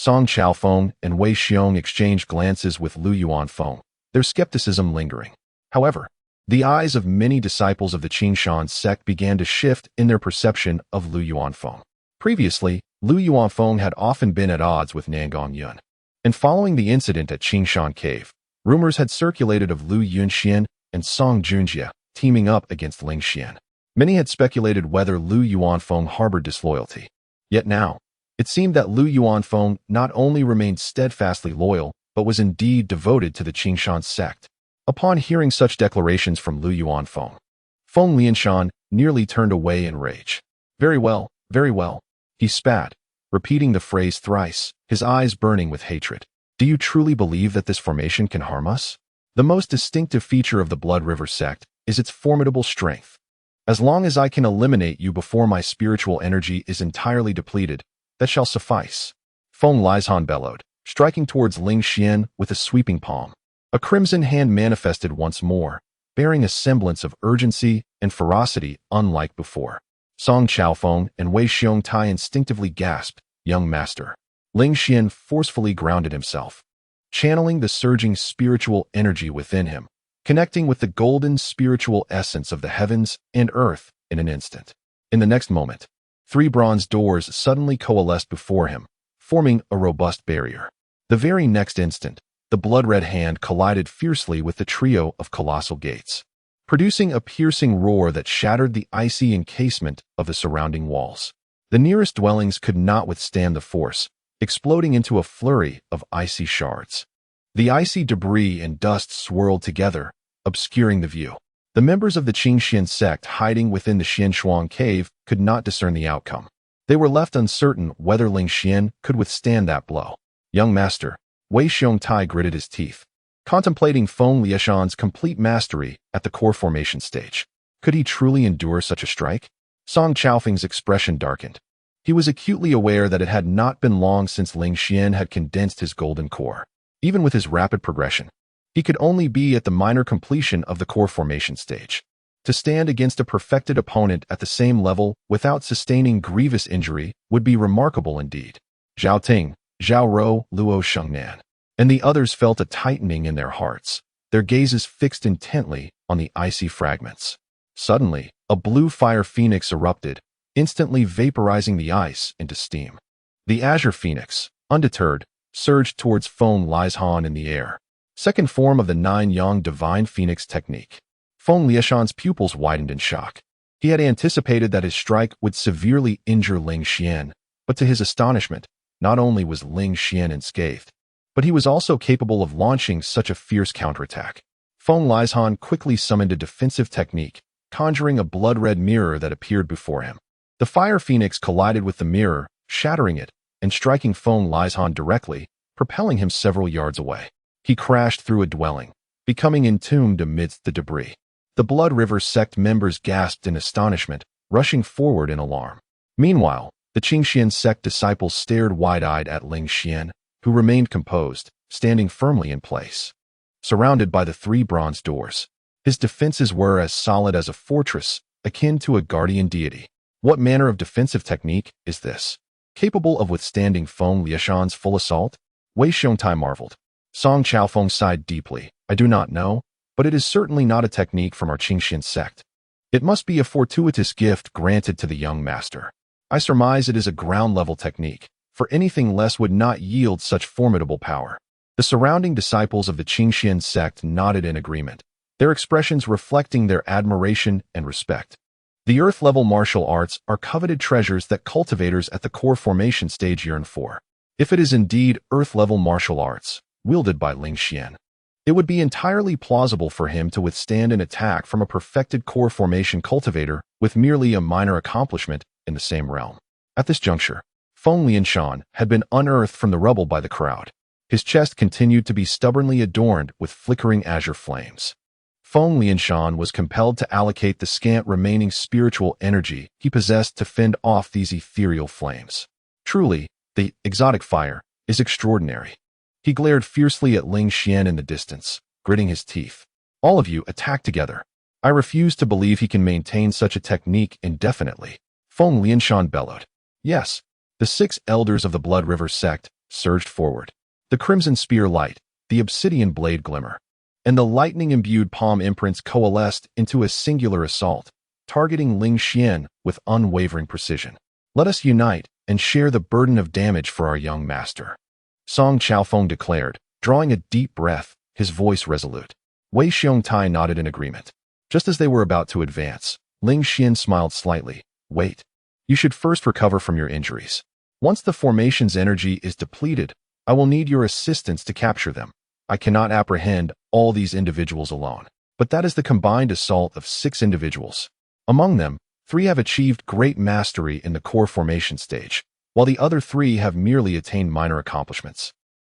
Song Chaofeng and Wei Xiong exchanged glances with Lu Yuanfeng, their skepticism lingering. However, the eyes of many disciples of the Qingshan sect began to shift in their perception of Lu Yuanfeng. Previously, Lu Yuanfeng had often been at odds with Nangong Yun. And following the incident at Qingshan Cave, rumors had circulated of Lu Yunxian and Song Junjie teaming up against Ling Xian. Many had speculated whether Lu Yuanfeng harbored disloyalty. Yet now, it seemed that Lu Yuanfeng not only remained steadfastly loyal, but was indeed devoted to the Qingshan sect. Upon hearing such declarations from Lu Yuanfeng, Feng Lianshan nearly turned away in rage. Very well, he spat, repeating the phrase thrice, his eyes burning with hatred. Do you truly believe that this formation can harm us? The most distinctive feature of the Blood River sect is its formidable strength. As long as I can eliminate you before my spiritual energy is entirely depleted, that shall suffice. Feng Lianshan bellowed, striking towards Ling Xian with a sweeping palm. A crimson hand manifested once more, bearing a semblance of urgency and ferocity unlike before. Song Chaofeng and Wei Xiong Tai instinctively gasped, "Young master." Ling Xian forcefully grounded himself, channeling the surging spiritual energy within him, connecting with the golden spiritual essence of the heavens and earth in an instant. In the next moment, 3 bronze doors suddenly coalesced before him, forming a robust barrier. The very next instant, the blood-red hand collided fiercely with the trio of colossal gates, producing a piercing roar that shattered the icy encasement of the surrounding walls. The nearest dwellings could not withstand the force, exploding into a flurry of icy shards. The icy debris and dust swirled together, obscuring the view. The members of the Qingxian sect hiding within the Xianshuang cave could not discern the outcome. They were left uncertain whether Ling Xian could withstand that blow. Young master, Wei Xiong Tai gritted his teeth, contemplating Feng Lianshan's complete mastery at the core formation stage. Could he truly endure such a strike? Song Chaofeng's expression darkened. He was acutely aware that it had not been long since Ling Xian had condensed his golden core. Even with his rapid progression, he could only be at the minor completion of the core formation stage. To stand against a perfected opponent at the same level without sustaining grievous injury would be remarkable indeed. Zhao Ting, Zhao Rou, Luo Shengnan, and the others felt a tightening in their hearts, their gazes fixed intently on the icy fragments. Suddenly, a blue fire phoenix erupted, instantly vaporizing the ice into steam. The azure phoenix, undeterred, surged towards Feng Lianshan in the air, second form of the 9-yang divine phoenix technique. Feng Lianshan's pupils widened in shock. He had anticipated that his strike would severely injure Ling Xian, but to his astonishment, not only was Ling Xian unscathed, but he was also capable of launching such a fierce counterattack. Feng Lianshan quickly summoned a defensive technique, conjuring a blood-red mirror that appeared before him. The fire phoenix collided with the mirror, shattering it, and striking Feng Lianshan directly, propelling him several yards away. He crashed through a dwelling, becoming entombed amidst the debris. The Blood River sect members gasped in astonishment, rushing forward in alarm. Meanwhile, the Qingxian sect disciples stared wide-eyed at Ling Xian, who remained composed, standing firmly in place. Surrounded by the 3 bronze doors, his defenses were as solid as a fortress, akin to a guardian deity. What manner of defensive technique is this, capable of withstanding Feng Lianshan's full assault? Wei Xiong Tai marveled. Song Chaofeng sighed deeply. I do not know, but it is certainly not a technique from our Qingxian sect. It must be a fortuitous gift granted to the young master. I surmise it is a ground-level technique, for anything less would not yield such formidable power. The surrounding disciples of the Qingxian sect nodded in agreement, their expressions reflecting their admiration and respect. The Earth-level martial arts are coveted treasures that cultivators at the core formation stage yearn for. If it is indeed Earth-level martial arts, wielded by Ling Xian, it would be entirely plausible for him to withstand an attack from a perfected core formation cultivator with merely a minor accomplishment in the same realm. At this juncture, Feng Lianshan had been unearthed from the rubble by the crowd. His chest continued to be stubbornly adorned with flickering azure flames. Feng Lianshan was compelled to allocate the scant remaining spiritual energy he possessed to fend off these ethereal flames. Truly, the exotic fire is extraordinary. He glared fiercely at Ling Xian in the distance, gritting his teeth. All of you attack together. I refuse to believe he can maintain such a technique indefinitely. Feng Lianshan bellowed. Yes, the 6 elders of the Blood River sect surged forward. The crimson spear light, the obsidian blade glimmer, and the lightning-imbued palm imprints coalesced into a singular assault, targeting Ling Xian with unwavering precision. Let us unite and share the burden of damage for our young master, Song Chaofeng declared, drawing a deep breath, his voice resolute. Wei Xiongtai nodded in agreement. Just as they were about to advance, Ling Xian smiled slightly. Wait. You should first recover from your injuries. Once the formation's energy is depleted, I will need your assistance to capture them. I cannot apprehend all these individuals alone. But that is the combined assault of 6 individuals. Among them, 3 have achieved great mastery in the core formation stage, while the other 3 have merely attained minor accomplishments.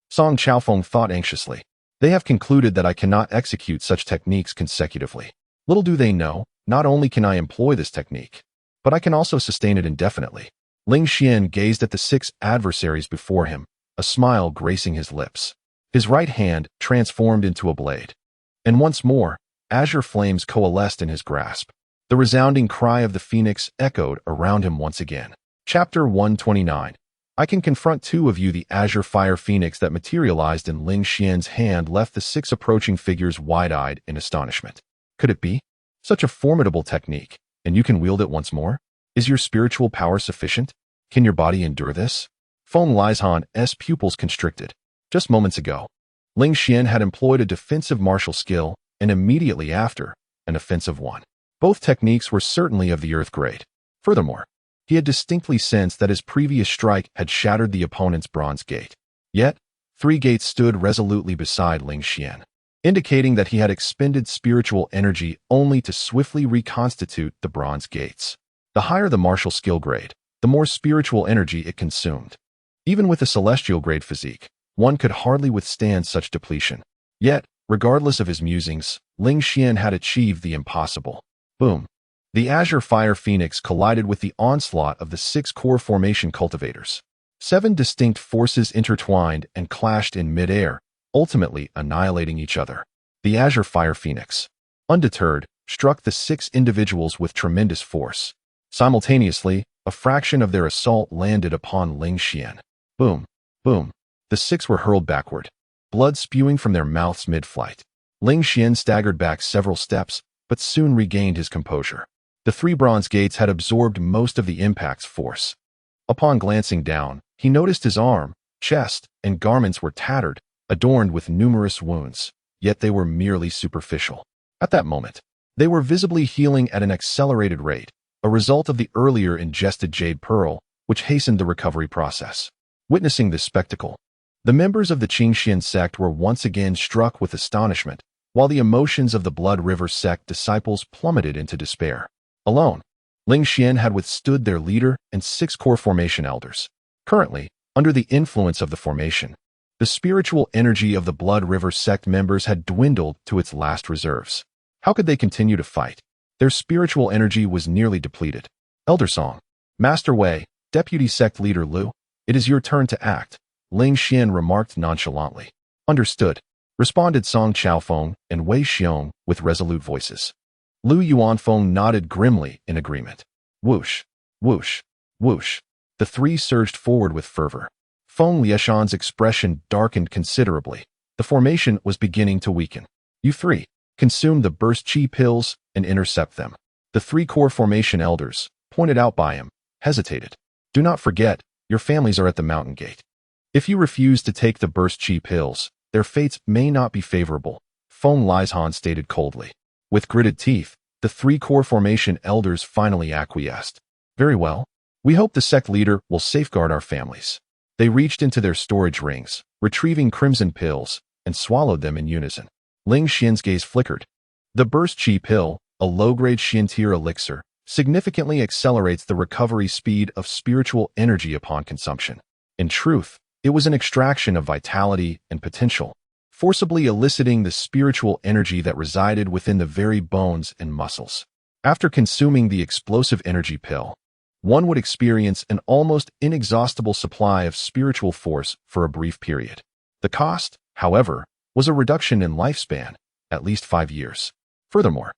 Song Chaofeng thought anxiously. They have concluded that I cannot execute such techniques consecutively. Little do they know, not only can I employ this technique, but I can also sustain it indefinitely. Ling Xian gazed at the 6 adversaries before him, a smile gracing his lips. His right hand transformed into a blade. And once more, azure flames coalesced in his grasp. The resounding cry of the phoenix echoed around him once again. Chapter 129. I can confront 2 of you. The azure fire phoenix that materialized in Ling Xian's hand left the 6 approaching figures wide-eyed in astonishment. Could it be? Such a formidable technique, and you can wield it once more? Is your spiritual power sufficient? Can your body endure this? Feng Lizhan's pupils constricted. Just moments ago, Ling Xian had employed a defensive martial skill, and immediately after, an offensive one. Both techniques were certainly of the earth grade. Furthermore, he had distinctly sensed that his previous strike had shattered the opponent's bronze gate. Yet, 3 gates stood resolutely beside Ling Xian, indicating that he had expended spiritual energy only to swiftly reconstitute the bronze gates. The higher the martial skill grade, the more spiritual energy it consumed. Even with a celestial grade physique, one could hardly withstand such depletion. Yet, regardless of his musings, Ling Xian had achieved the impossible. Boom. The azure fire phoenix collided with the onslaught of the 6 core formation cultivators. 7 distinct forces intertwined and clashed in midair, ultimately annihilating each other. The azure fire phoenix, undeterred, struck the 6 individuals with tremendous force. Simultaneously, a fraction of their assault landed upon Ling Xian. Boom. Boom. The 6 were hurled backward, blood spewing from their mouths mid-flight. Ling Xian staggered back several steps, but soon regained his composure. The 3 bronze gates had absorbed most of the impact's force. Upon glancing down, he noticed his arm, chest, and garments were tattered, adorned with numerous wounds, yet they were merely superficial. At that moment, they were visibly healing at an accelerated rate, a result of the earlier ingested jade pearl, which hastened the recovery process. Witnessing this spectacle, the members of the Qingxian sect were once again struck with astonishment, while the emotions of the Blood River sect disciples plummeted into despair. Alone, Ling Xian had withstood their leader and 6 core formation elders. Currently, under the influence of the formation, the spiritual energy of the Blood River sect members had dwindled to its last reserves. How could they continue to fight? Their spiritual energy was nearly depleted. Elder Song, Master Wei, Deputy Sect Leader Lu, it is your turn to act, Ling Xian remarked nonchalantly. Understood, responded Song Chaofeng and Wei Xiong with resolute voices. Lu Yuanfeng nodded grimly in agreement. Whoosh, whoosh, whoosh. The 3 surged forward with fervor. Feng Lieshan's expression darkened considerably. The formation was beginning to weaken. You 3, consume the burst chi pills and intercept them. The 3 core formation elders, pointed out by him, hesitated. Do not forget, your families are at the mountain gate. If you refuse to take the burst chi pills, their fates may not be favorable, Feng Lizhan stated coldly. With gritted teeth, the 3 core formation elders finally acquiesced. Very well. We hope the sect leader will safeguard our families. They reached into their storage rings, retrieving crimson pills, and swallowed them in unison. Ling Xian's gaze flickered. The burst chi pill, a low-grade Xiantir elixir, significantly accelerates the recovery speed of spiritual energy upon consumption. In truth, it was an extraction of vitality and potential, forcibly eliciting the spiritual energy that resided within the very bones and muscles. After consuming the explosive energy pill, one would experience an almost inexhaustible supply of spiritual force for a brief period. The cost, however, was a reduction in lifespan, at least 5 years. Furthermore,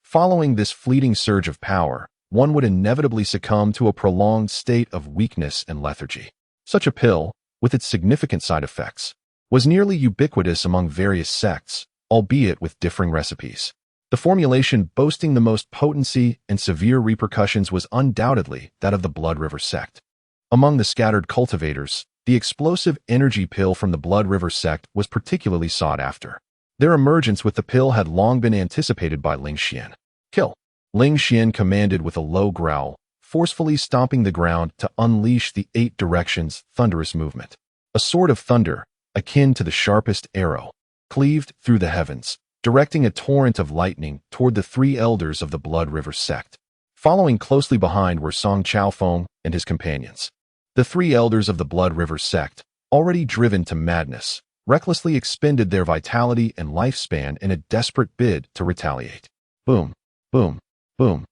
following this fleeting surge of power, one would inevitably succumb to a prolonged state of weakness and lethargy. Such a pill, with its significant side effects, was nearly ubiquitous among various sects, albeit with differing recipes. The formulation boasting the most potency and severe repercussions was undoubtedly that of the Blood River sect. Among the scattered cultivators, the explosive energy pill from the Blood River sect was particularly sought after. Their emergence with the pill had long been anticipated by Ling Xian. Kill! Ling Xian commanded with a low growl, forcefully stomping the ground to unleash the 8 directions thunderous movement. A sword of thunder, akin to the sharpest arrow, cleaved through the heavens, directing a torrent of lightning toward the 3 elders of the Blood River sect. Following closely behind were Song Chaofeng and his companions. The 3 elders of the Blood River sect, already driven to madness, recklessly expended their vitality and lifespan in a desperate bid to retaliate. Boom, boom, boom.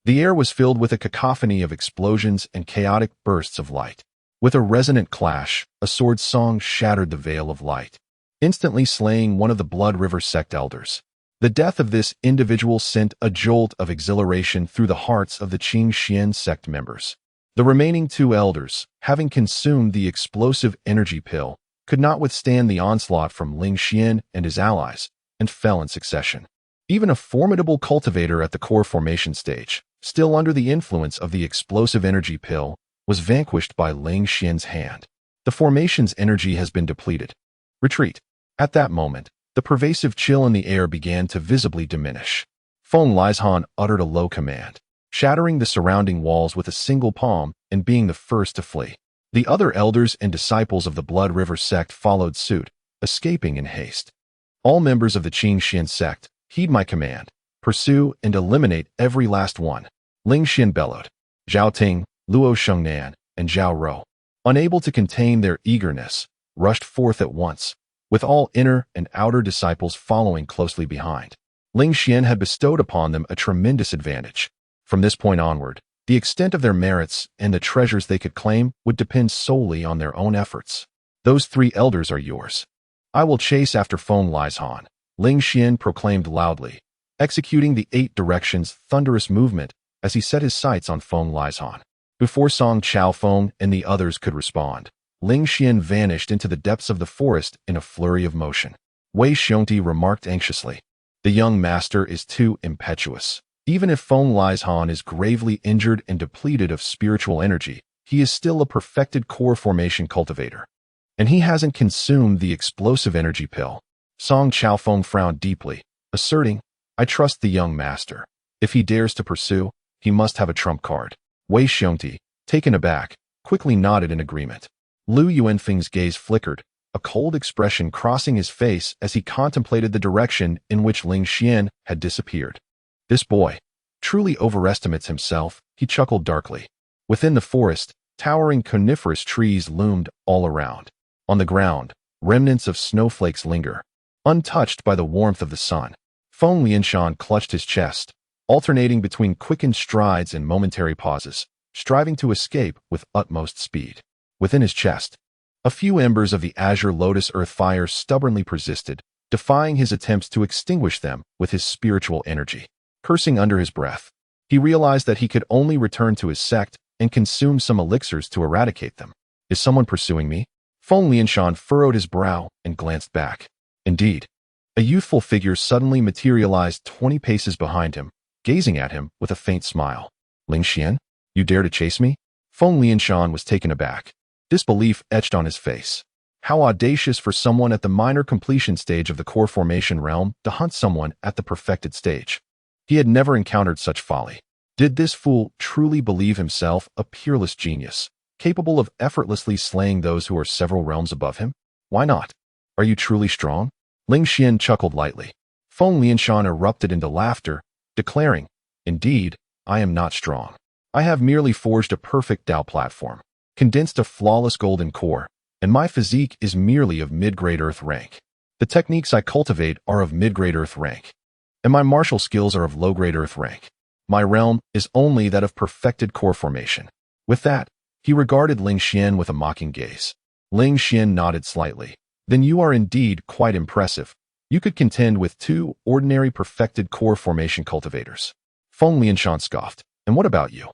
The air was filled with a cacophony of explosions and chaotic bursts of light. With a resonant clash, a sword song shattered the veil of light, instantly slaying one of the Blood River sect elders. The death of this individual sent a jolt of exhilaration through the hearts of the Qingxian sect members. The remaining 2 elders, having consumed the explosive energy pill, could not withstand the onslaught from Ling Xian and his allies, and fell in succession. Even a formidable cultivator at the core formation stage, still under the influence of the explosive energy pill, was vanquished by Ling Xian's hand. The formation's energy has been depleted. Retreat. At that moment, the pervasive chill in the air began to visibly diminish. Feng Lizhan uttered a low command, shattering the surrounding walls with a single palm and being the first to flee. The other elders and disciples of the Blood River sect followed suit, escaping in haste. All members of the Qingxian sect, heed my command. Pursue and eliminate every last one. Ling Xian bellowed. Zhao Ting, Luo Shengnan, and Zhao Rou, unable to contain their eagerness, rushed forth at once, with all inner and outer disciples following closely behind. Ling Xian had bestowed upon them a tremendous advantage. From this point onward, the extent of their merits and the treasures they could claim would depend solely on their own efforts. Those 3 elders are yours. I will chase after Feng Lizhan, Ling Xian proclaimed loudly, executing the 8 directions thunderous movement as he set his sights on Feng Lizhan. Before Song Chaofeng and the others could respond, Ling Xian vanished into the depths of the forest in a flurry of motion. Wei Xiongti remarked anxiously, "The young master is too impetuous. Even if Feng Lizhan is gravely injured and depleted of spiritual energy, he is still a perfected core formation cultivator. And he hasn't consumed the explosive energy pill." Song Chaofeng frowned deeply, asserting, "I trust the young master. If he dares to pursue, he must have a trump card." Wei Xiongti, taken aback, quickly nodded in agreement. Lu Yuanfeng's gaze flickered, a cold expression crossing his face as he contemplated the direction in which Ling Xian had disappeared. This boy truly overestimates himself, he chuckled darkly. Within the forest, towering coniferous trees loomed all around. On the ground, remnants of snowflakes linger, untouched by the warmth of the sun. Feng Lianshan clutched his chest, alternating between quickened strides and momentary pauses, striving to escape with utmost speed. Within his chest, a few embers of the azure lotus earth fire stubbornly persisted, defying his attempts to extinguish them with his spiritual energy. Cursing under his breath, he realized that he could only return to his sect and consume some elixirs to eradicate them. Is someone pursuing me? Feng Lianshan furrowed his brow and glanced back. Indeed, a youthful figure suddenly materialized 20 paces behind him, gazing at him with a faint smile. Ling Xian, you dare to chase me? Feng Lianshan was taken aback. Disbelief etched on his face. How audacious for someone at the minor completion stage of the core formation realm to hunt someone at the perfected stage. He had never encountered such folly. Did this fool truly believe himself a peerless genius, capable of effortlessly slaying those who are several realms above him? Why not? Are you truly strong? Ling Xian chuckled lightly. Feng Lianshan erupted into laughter, declaring, "Indeed, I am not strong. I have merely forged a perfect Tao platform, condensed a flawless golden core, and my physique is merely of mid-grade earth rank. The techniques I cultivate are of mid-grade earth rank, and my martial skills are of low-grade earth rank. My realm is only that of perfected core formation." With that, he regarded Ling Xian with a mocking gaze. Ling Xian nodded slightly. "Then you are indeed quite impressive. You could contend with 2 ordinary perfected core formation cultivators." Feng Lianshan scoffed. "And what about you?"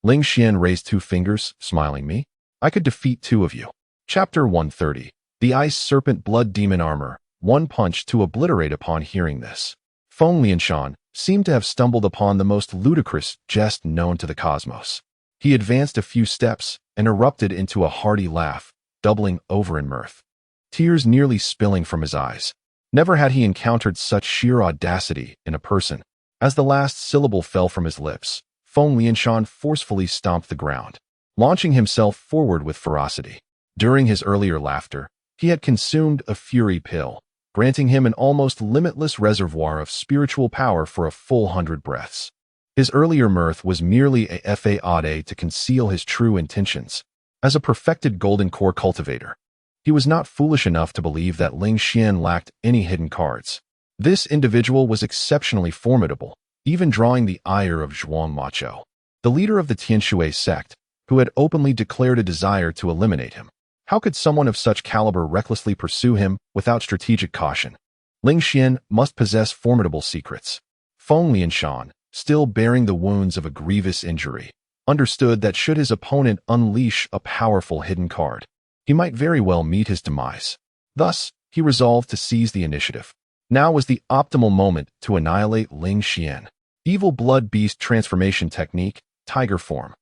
Ling Xian raised 2 fingers, smiling me. "I could defeat 2 of you." Chapter 130. The Ice Serpent Blood Demon Armor. One punch to obliterate. Upon hearing this, Feng Lianshan seemed to have stumbled upon the most ludicrous jest known to the cosmos. He advanced a few steps and erupted into a hearty laugh, doubling over in mirth, tears nearly spilling from his eyes. Never had he encountered such sheer audacity in a person. As the last syllable fell from his lips, Feng Lianshan forcefully stomped the ground, launching himself forward with ferocity. During his earlier laughter, he had consumed a fury pill, granting him an almost limitless reservoir of spiritual power for a full 100 breaths. His earlier mirth was merely a fade to conceal his true intentions. As a perfected golden core cultivator, he was not foolish enough to believe that Ling Xian lacked any hidden cards. This individual was exceptionally formidable, even drawing the ire of Zhuang Macho, the leader of the Tianshui sect, who had openly declared a desire to eliminate him. How could someone of such caliber recklessly pursue him without strategic caution? Ling Xian must possess formidable secrets. Feng Lianshan, still bearing the wounds of a grievous injury, understood that should his opponent unleash a powerful hidden card, he might very well meet his demise. Thus, he resolved to seize the initiative. Now was the optimal moment to annihilate Ling Xian. Evil Blood Beast Transformation Technique, Tiger Form.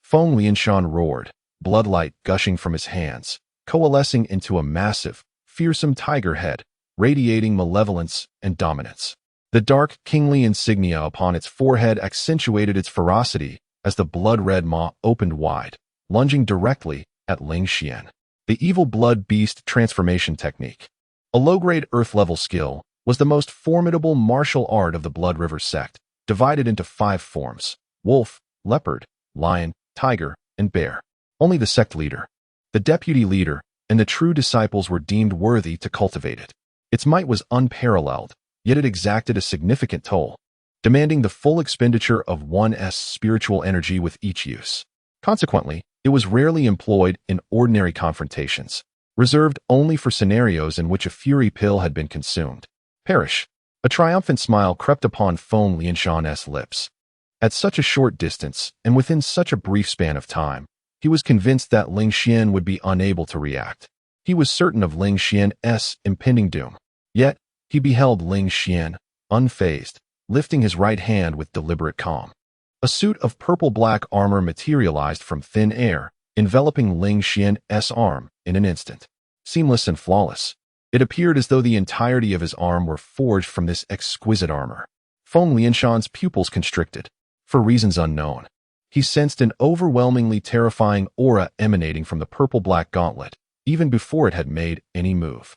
Feng Lianshan roared, bloodlight gushing from his hands, coalescing into a massive, fearsome tiger head, radiating malevolence and dominance. The dark, kingly insignia upon its forehead accentuated its ferocity as the blood-red maw opened wide, lunging directly at Ling Xian. The Evil Blood Beast Transformation Technique, a low-grade Earth-level skill, was the most formidable martial art of the Blood River sect, divided into 5 forms: wolf, leopard, lion, tiger, and bear. Only the sect leader, the deputy leader, and the true disciples were deemed worthy to cultivate it. Its might was unparalleled, yet it exacted a significant toll, demanding the full expenditure of one's spiritual energy with each use. Consequently, it was rarely employed in ordinary confrontations, reserved only for scenarios in which a fury pill had been consumed. Perish. A triumphant smile crept upon Feng Lianshan's lips. At such a short distance, and within such a brief span of time, he was convinced that Ling Xian would be unable to react. He was certain of Ling Xian's impending doom. Yet, he beheld Ling Xian, unfazed, lifting his right hand with deliberate calm. A suit of purple-black armor materialized from thin air, enveloping Ling Xian's arm in an instant. Seamless and flawless, it appeared as though the entirety of his arm were forged from this exquisite armor. Feng Lianshan's pupils constricted. For reasons unknown, he sensed an overwhelmingly terrifying aura emanating from the purple-black gauntlet, even before it had made any move.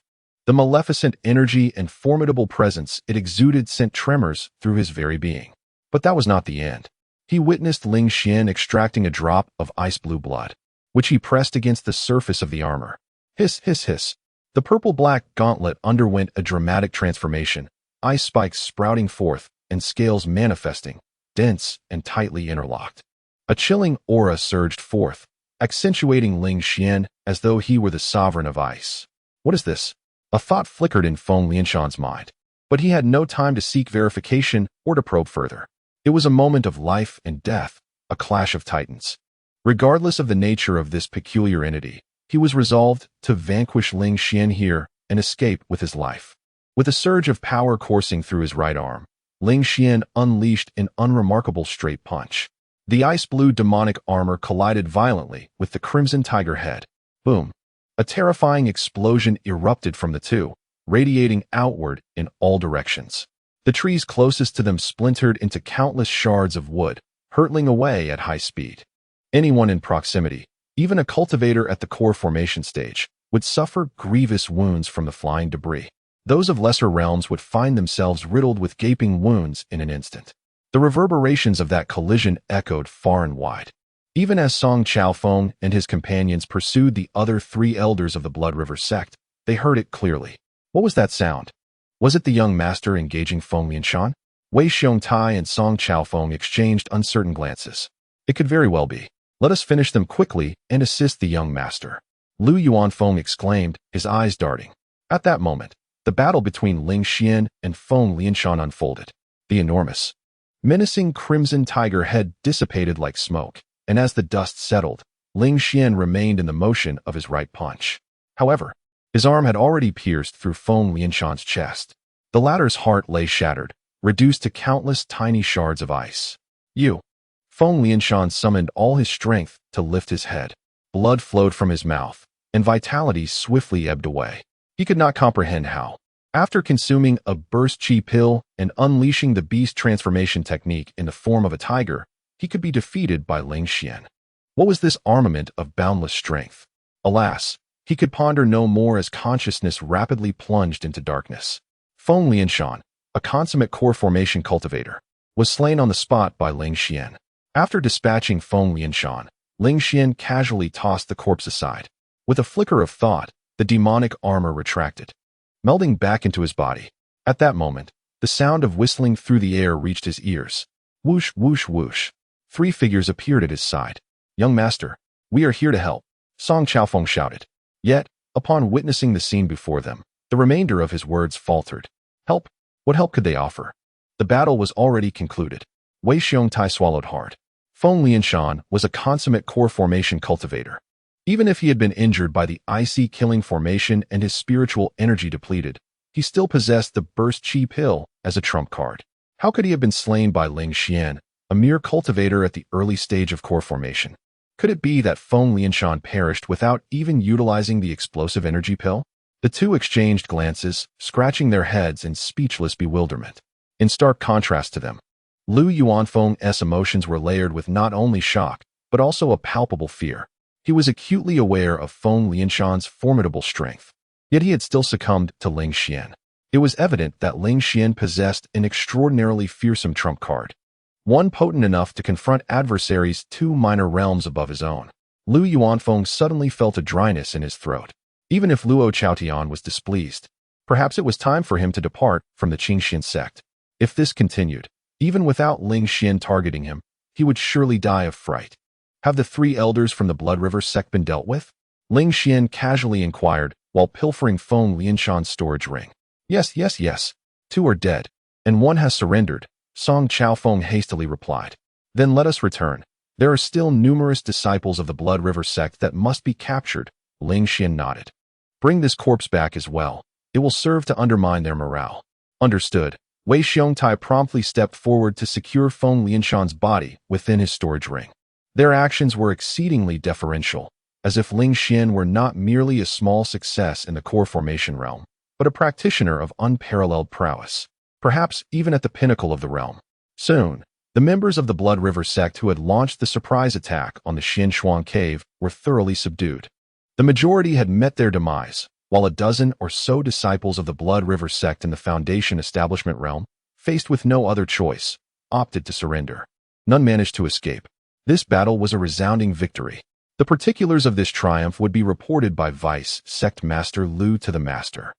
The maleficent energy and formidable presence it exuded sent tremors through his very being. But that was not the end. He witnessed Ling Xian extracting a drop of ice-blue blood, which he pressed against the surface of the armor. Hiss, hiss, hiss. The purple-black gauntlet underwent a dramatic transformation, ice spikes sprouting forth and scales manifesting, dense and tightly interlocked. A chilling aura surged forth, accentuating Ling Xian as though he were the sovereign of ice. What is this? A thought flickered in Feng Lianshan's mind, but he had no time to seek verification or to probe further. It was a moment of life and death, a clash of titans. Regardless of the nature of this peculiar entity, he was resolved to vanquish Ling Xian here and escape with his life. With a surge of power coursing through his right arm, Ling Xian unleashed an unremarkable straight punch. The ice-blue demonic armor collided violently with the crimson tiger head. Boom! A terrifying explosion erupted from the two, radiating outward in all directions. The trees closest to them splintered into countless shards of wood, hurtling away at high speed. Anyone in proximity, even a cultivator at the core formation stage, would suffer grievous wounds from the flying debris. Those of lesser realms would find themselves riddled with gaping wounds in an instant. The reverberations of that collision echoed far and wide. Even as Song Chaofeng and his companions pursued the other 3 elders of the Blood River sect, they heard it clearly. What was that sound? Was it the young master engaging Feng Lianshan? Wei Xiongtai and Song Chaofeng exchanged uncertain glances. It could very well be. Let us finish them quickly and assist the young master, Lu Yuanfeng exclaimed, his eyes darting. At that moment, the battle between Ling Xian and Feng Lianshan unfolded. The enormous, menacing crimson tiger head dissipated like smoke, and as the dust settled, Ling Xian remained in the motion of his right punch. However, his arm had already pierced through Feng Lianshan's chest. The latter's heart lay shattered, reduced to countless tiny shards of ice. You! Feng Lianshan summoned all his strength to lift his head. Blood flowed from his mouth, and vitality swiftly ebbed away. He could not comprehend how. After consuming a burst chi pill and unleashing the beast transformation technique in the form of a tiger, he could be defeated by Ling Xian. What was this armament of boundless strength? Alas, he could ponder no more as consciousness rapidly plunged into darkness. Feng Lianshan, a consummate core formation cultivator, was slain on the spot by Ling Xian. After dispatching Feng Lianshan, Ling Xian casually tossed the corpse aside. With a flicker of thought, the demonic armor retracted, melding back into his body. At that moment, the sound of whistling through the air reached his ears. Whoosh, whoosh, whoosh. 3 figures appeared at his side. "Young master, we are here to help," Song Chaofeng shouted. Yet, upon witnessing the scene before them, the remainder of his words faltered. Help? What help could they offer? The battle was already concluded. Wei Xiongtai swallowed hard. Feng Lianshan was a consummate core formation cultivator. Even if he had been injured by the IC killing formation and his spiritual energy depleted, he still possessed the burst chi pill as a trump card. How could he have been slain by Ling Xian, a mere cultivator at the early stage of core formation? Could it be that Feng Lianshan perished without even utilizing the explosive energy pill? The two exchanged glances, scratching their heads in speechless bewilderment. In stark contrast to them, Lu Yuanfeng's emotions were layered with not only shock, but also a palpable fear. He was acutely aware of Feng Lianshan's formidable strength. Yet he had still succumbed to Ling Xian. It was evident that Ling Xian possessed an extraordinarily fearsome trump card, one potent enough to confront adversaries 2 minor realms above his own. Lu Yuanfeng suddenly felt a dryness in his throat. Even if Luo Chaotian was displeased, perhaps it was time for him to depart from the Qingxian sect. If this continued, even without Ling Xian targeting him, he would surely die of fright. Have the 3 elders from the Blood River sect been dealt with? Ling Xian casually inquired while pilfering Feng Lianshan's storage ring. Yes, 2 are dead, and 1 has surrendered, Song Chaofeng hastily replied. Then let us return. There are still numerous disciples of the Blood River sect that must be captured, Ling Xian nodded. Bring this corpse back as well. It will serve to undermine their morale. Understood. Wei Xiongtai promptly stepped forward to secure Feng Lianshan's body within his storage ring. Their actions were exceedingly deferential, as if Ling Xian were not merely a small success in the core formation realm, but a practitioner of unparalleled prowess, perhaps even at the pinnacle of the realm. Soon, the members of the Blood River sect who had launched the surprise attack on the Xinshuang cave were thoroughly subdued. The majority had met their demise, while a dozen or so disciples of the Blood River sect in the Foundation establishment realm, faced with no other choice, opted to surrender. None managed to escape. This battle was a resounding victory. The particulars of this triumph would be reported by Vice Sect Master Lu to the Master.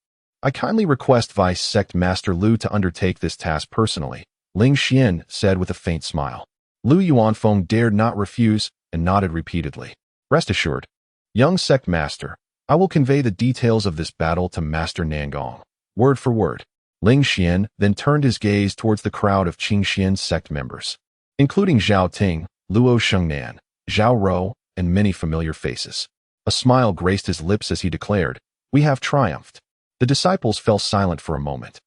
I kindly request Vice Sect Master Lu to undertake this task personally, Ling Xian said with a faint smile. Lu Yuanfeng dared not refuse and nodded repeatedly. Rest assured, young Sect Master, I will convey the details of this battle to Master Nangong, word for word. Ling Xian then turned his gaze towards the crowd of Qingxian sect members, including Zhao Ting, Luo Shengnan, Zhao Rou, and many familiar faces. A smile graced his lips as he declared, "We have triumphed." The disciples fell silent for a moment,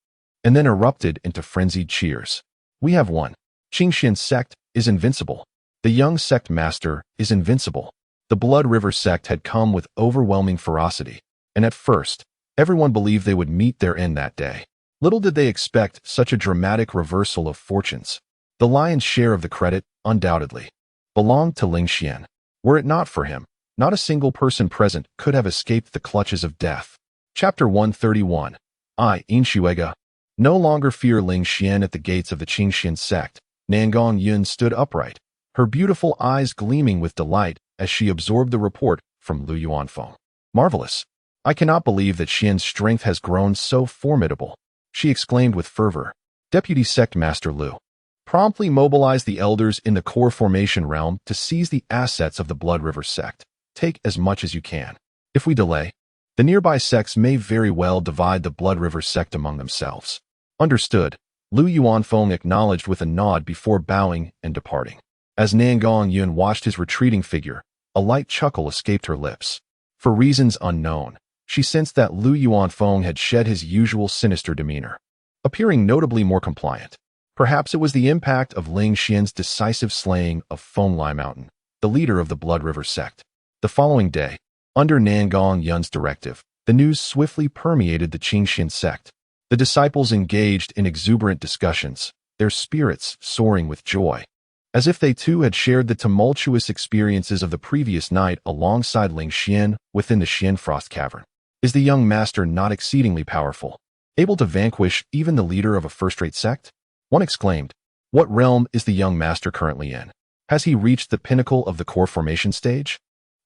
and then erupted into frenzied cheers. "We have won. Qingxian sect is invincible. The young sect master is invincible." The Blood River sect had come with overwhelming ferocity, and at first, everyone believed they would meet their end that day. Little did they expect such a dramatic reversal of fortunes. The lion's share of the credit, undoubtedly, belonged to Ling Xian. Were it not for him, not a single person present could have escaped the clutches of death. Chapter 131. I, Inshuega. No longer fear Ling Xian at the gates of the Qingxian sect. Nangong Yun stood upright, her beautiful eyes gleaming with delight as she absorbed the report from Lu Yuanfeng. Marvelous. I cannot believe that Xian's strength has grown so formidable, she exclaimed with fervor. Deputy Sect Master Lu promptly mobilized the elders in the core formation realm to seize the assets of the Blood River sect. Take as much as you can. If we delay, the nearby sects may very well divide the Blood River sect among themselves. Understood, Lu Yuanfeng acknowledged with a nod before bowing and departing. As Nangong Yun watched his retreating figure, A light chuckle escaped her lips. For reasons unknown, she sensed that Lu Yuanfeng had shed his usual sinister demeanor, appearing notably more compliant. Perhaps it was the impact of Ling Xian's decisive slaying of Fenglai Mountain, the leader of the Blood River sect. The following day, under Nangong Yun's directive, the news swiftly permeated the Qingxian sect. The disciples engaged in exuberant discussions, their spirits soaring with joy, as if they too had shared the tumultuous experiences of the previous night alongside Ling Xian within the Xian Frost Cavern. Is the young master not exceedingly powerful, able to vanquish even the leader of a first-rate sect? One exclaimed. What realm is the young master currently in? Has he reached the pinnacle of the core formation stage?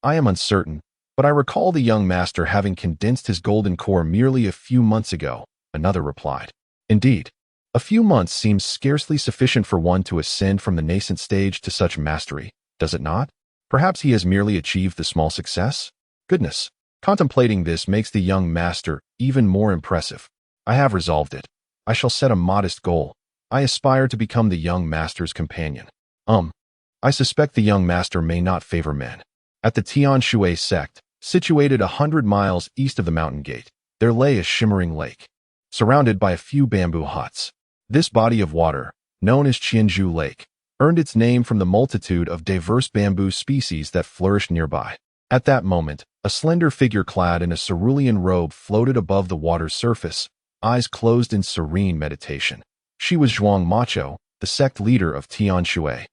I am uncertain, but I recall the young master having condensed his golden core merely a few months ago, another replied. Indeed, a few months seems scarcely sufficient for one to ascend from the nascent stage to such mastery, does it not? Perhaps he has merely achieved the small success? Goodness, contemplating this makes the young master even more impressive. I have resolved it. I shall set a modest goal. I aspire to become the young master's companion. I suspect the young master may not favor men. At the Tianshui sect, situated 100 miles east of the mountain gate, there lay a shimmering lake, surrounded by a few bamboo huts. This body of water, known as Qianzhou Lake, earned its name from the multitude of diverse bamboo species that flourished nearby. At that moment, a slender figure clad in a cerulean robe floated above the water's surface, eyes closed in serene meditation. She was Zhuang Macho, the sect leader of Tianshui,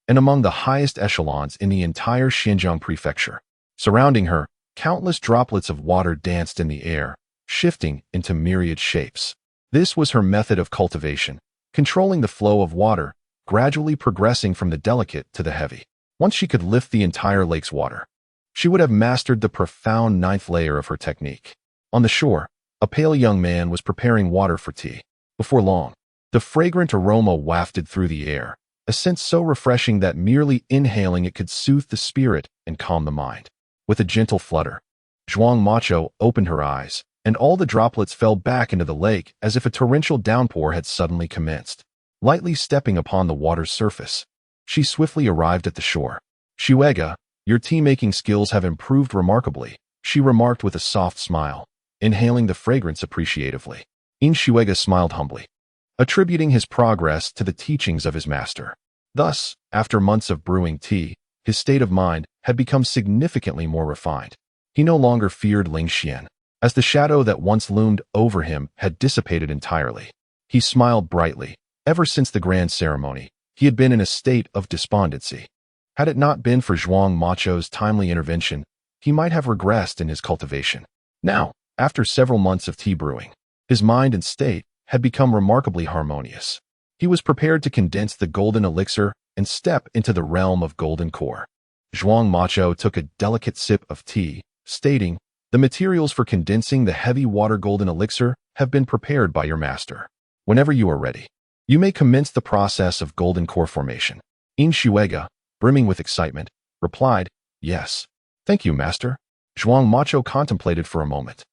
and among the highest echelons in the entire Xinjiang prefecture. Surrounding her, countless droplets of water danced in the air, shifting into myriad shapes. This was her method of cultivation, controlling the flow of water, gradually progressing from the delicate to the heavy. Once she could lift the entire lake's water, she would have mastered the profound ninth layer of her technique. On the shore, a pale young man was preparing water for tea. Before long, the fragrant aroma wafted through the air, a scent so refreshing that merely inhaling it could soothe the spirit and calm the mind. With a gentle flutter, Zhuang Macho opened her eyes, and all the droplets fell back into the lake as if a torrential downpour had suddenly commenced. Lightly stepping upon the water's surface, she swiftly arrived at the shore. Shuega, your tea-making skills have improved remarkably, she remarked with a soft smile, inhaling the fragrance appreciatively. Shuega smiled humbly, attributing his progress to the teachings of his master. Thus, after months of brewing tea, his state of mind had become significantly more refined. He no longer feared Ling Xian, as the shadow that once loomed over him had dissipated entirely. He smiled brightly. Ever since the grand ceremony, he had been in a state of despondency. Had it not been for Zhuang Macho's timely intervention, he might have regressed in his cultivation. Now, after several months of tea brewing, his mind and state had become remarkably harmonious. He was prepared to condense the golden elixir and step into the realm of golden core. Zhuang Macho took a delicate sip of tea, stating, "The materials for condensing the heavy water golden elixir have been prepared by your master. Whenever you are ready, you may commence the process of golden core formation." Shuega, brimming with excitement, replied, "Yes. Thank you, master." Zhuang Macho contemplated for a moment,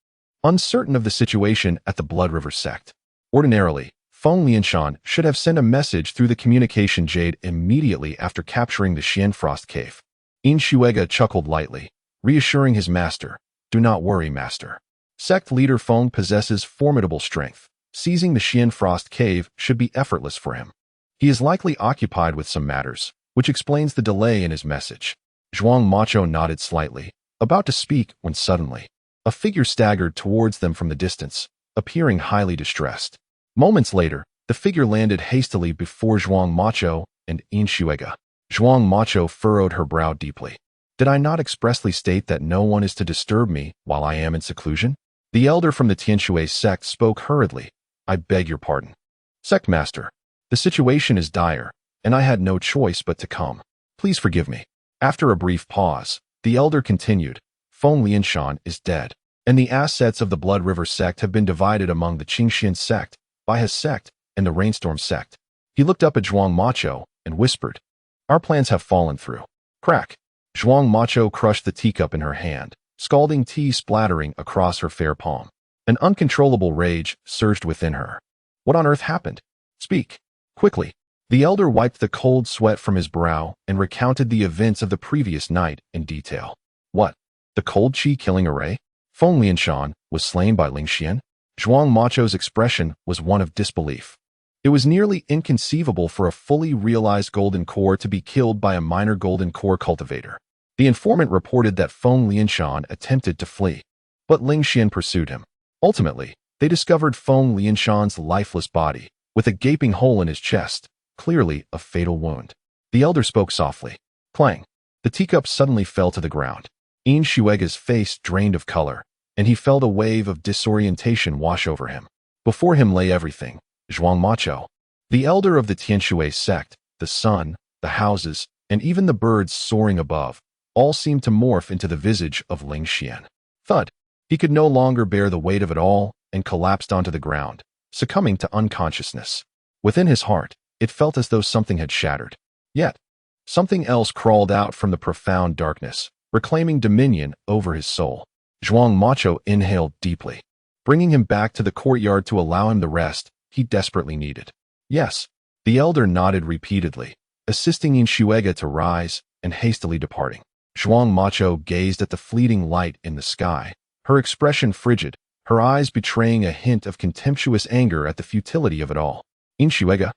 uncertain of the situation at the Blood River sect. Ordinarily, Feng Lianshan should have sent a message through the communication jade immediately after capturing the Xian Frost Cave. Shuega chuckled lightly, reassuring his master, "Do not worry, master. Sect leader Feng possesses formidable strength. Seizing the Xian Frost Cave should be effortless for him. He is likely occupied with some matters, which explains the delay in his message." Zhuang Macho nodded slightly, about to speak when suddenly, a figure staggered towards them from the distance, appearing highly distressed. Moments later, the figure landed hastily before Zhuang Macho and Shuega. Zhuang Macho furrowed her brow deeply. "Did I not expressly state that no one is to disturb me while I am in seclusion?" The elder from the Tianshui sect spoke hurriedly. "I beg your pardon. Sect master, the situation is dire, and I had no choice but to come. Please forgive me." After a brief pause, the elder continued, "Feng Lianshan is dead, and the assets of the Blood River sect have been divided among the Qingxian sect, by his sect, and the Rainstorm sect." He looked up at Zhuang Macho and whispered, "Our plans have fallen through." Crack! Zhuang Macho crushed the teacup in her hand, scalding tea splattering across her fair palm. An uncontrollable rage surged within her. What on earth happened? Speak, quickly. The elder wiped the cold sweat from his brow and recounted the events of the previous night in detail. What? The cold chi killing array? Feng Lianshan was slain by Ling Xian? Zhuang Macho's expression was one of disbelief. It was nearly inconceivable for a fully realized golden core to be killed by a minor golden core cultivator. The informant reported that Feng Lianshan attempted to flee, but Ling Xian pursued him. Ultimately, they discovered Feng Lianshan's lifeless body, with a gaping hole in his chest, clearly a fatal wound. The elder spoke softly. Clang. The teacup suddenly fell to the ground. Yin Shuega's face drained of color, and he felt a wave of disorientation wash over him. Before him lay everything: Zhuang Macho, the elder of the Tianshui sect, the sun, the houses, and even the birds soaring above, all seemed to morph into the visage of Ling Xian. Thud. He could no longer bear the weight of it all and collapsed onto the ground, succumbing to unconsciousness. Within his heart, it felt as though something had shattered. Yet, something else crawled out from the profound darkness, reclaiming dominion over his soul. Zhuang Macho inhaled deeply, bringing him back to the courtyard to allow him the rest he desperately needed. Yes, the elder nodded repeatedly, assisting Yin Shuega to rise and hastily departing. Zhuang Macho gazed at the fleeting light in the sky, her expression frigid, her eyes betraying a hint of contemptuous anger at the futility of it all. Yin Shuega,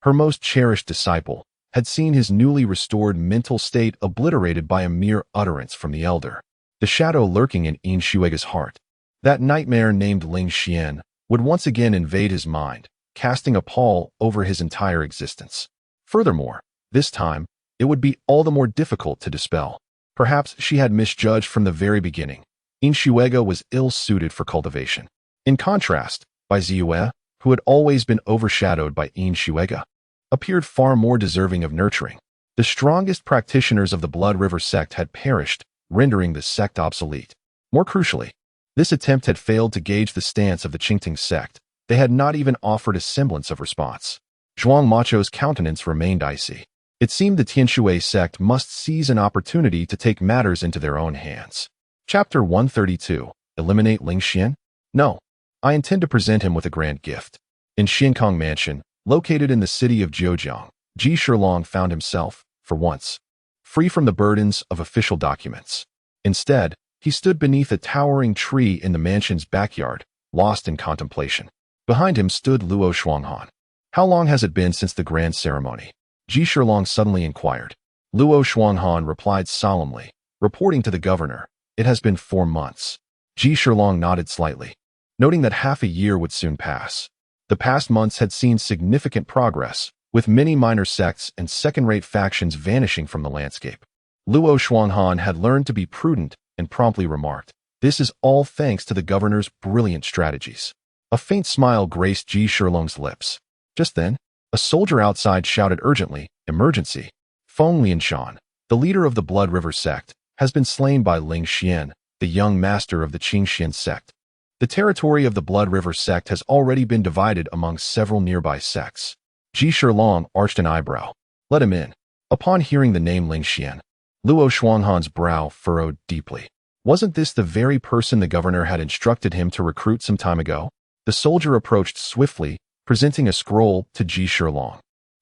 her most cherished disciple, had seen his newly restored mental state obliterated by a mere utterance from the elder. The shadow lurking in Yin Shuega's heart, that nightmare named Ling Xian, would once again invade his mind, casting a pall over his entire existence. Furthermore, this time, it would be all the more difficult to dispel. Perhaps she had misjudged from the very beginning. Yin Shuega was ill-suited for cultivation. In contrast, Bai Ziyue, who had always been overshadowed by Yin Shuega, appeared far more deserving of nurturing. The strongest practitioners of the Blood River sect had perished, rendering the sect obsolete. More crucially, this attempt had failed to gauge the stance of the Qingting sect. They had not even offered a semblance of response. Zhuang Macho's countenance remained icy. It seemed the Tianshui sect must seize an opportunity to take matters into their own hands. Chapter 132. Eliminate Ling Xian? No. I intend to present him with a grand gift. In Xiankong Mansion, located in the city of Zhejiang, Ji Shilong found himself, for once, free from the burdens of official documents. Instead, he stood beneath a towering tree in the mansion's backyard, lost in contemplation. Behind him stood Luo Shuanghan. How long has it been since the grand ceremony? Ji Shilong suddenly inquired. Luo Shuanghan replied solemnly, reporting to the governor, it has been 4 months. Ji Shilong nodded slightly, noting that half a year would soon pass. The past months had seen significant progress, with many minor sects and second-rate factions vanishing from the landscape. Luo Shuanghan had learned to be prudent and promptly remarked, this is all thanks to the governor's brilliant strategies. A faint smile graced Ji Shilong's lips. Just then, a soldier outside shouted urgently, emergency. Feng Lianshan, the leader of the Blood River sect, has been slain by Ling Xian, the young master of the Qingxian sect. The territory of the Blood River sect has already been divided among several nearby sects. Ji Shilong arched an eyebrow. Let him in. Upon hearing the name Ling Xian, Luo Shuanghan's brow furrowed deeply. Wasn't this the very person the governor had instructed him to recruit some time ago? The soldier approached swiftly, presenting a scroll to Ji Shilong.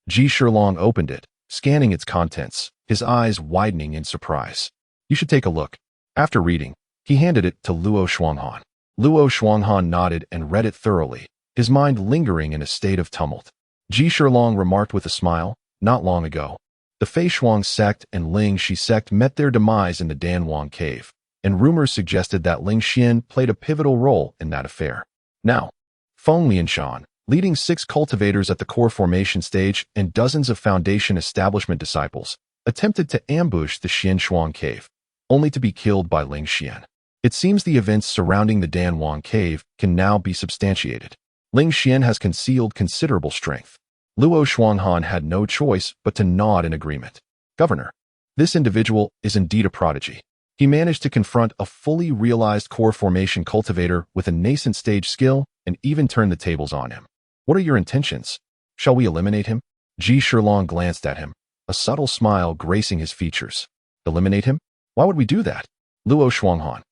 Ji Shilong opened it, scanning its contents, his eyes widening in surprise. You should take a look. After reading, he handed it to Luo Shuanghan. Luo Shuanghan nodded and read it thoroughly, his mind lingering in a state of tumult. Ji Shilong remarked with a smile, not long ago, the Fei Shuang sect and Ling Shi sect met their demise in the Danwang cave, and rumors suggested that Ling Xian played a pivotal role in that affair. Now, Feng Lianshan, leading 6 cultivators at the core formation stage and dozens of foundation establishment disciples, attempted to ambush the Xian Shuang cave, only to be killed by Ling Xian. It seems the events surrounding the Danwang cave can now be substantiated. Ling Xian has concealed considerable strength. Luo Shuanghan had no choice but to nod in agreement. Governor, this individual is indeed a prodigy. He managed to confront a fully realized core formation cultivator with a nascent stage skill and even turn the tables on him. What are your intentions? Shall we eliminate him? Ji Shilong glanced at him, a subtle smile gracing his features. Eliminate him? Why would we do that? Luo Shuanghan,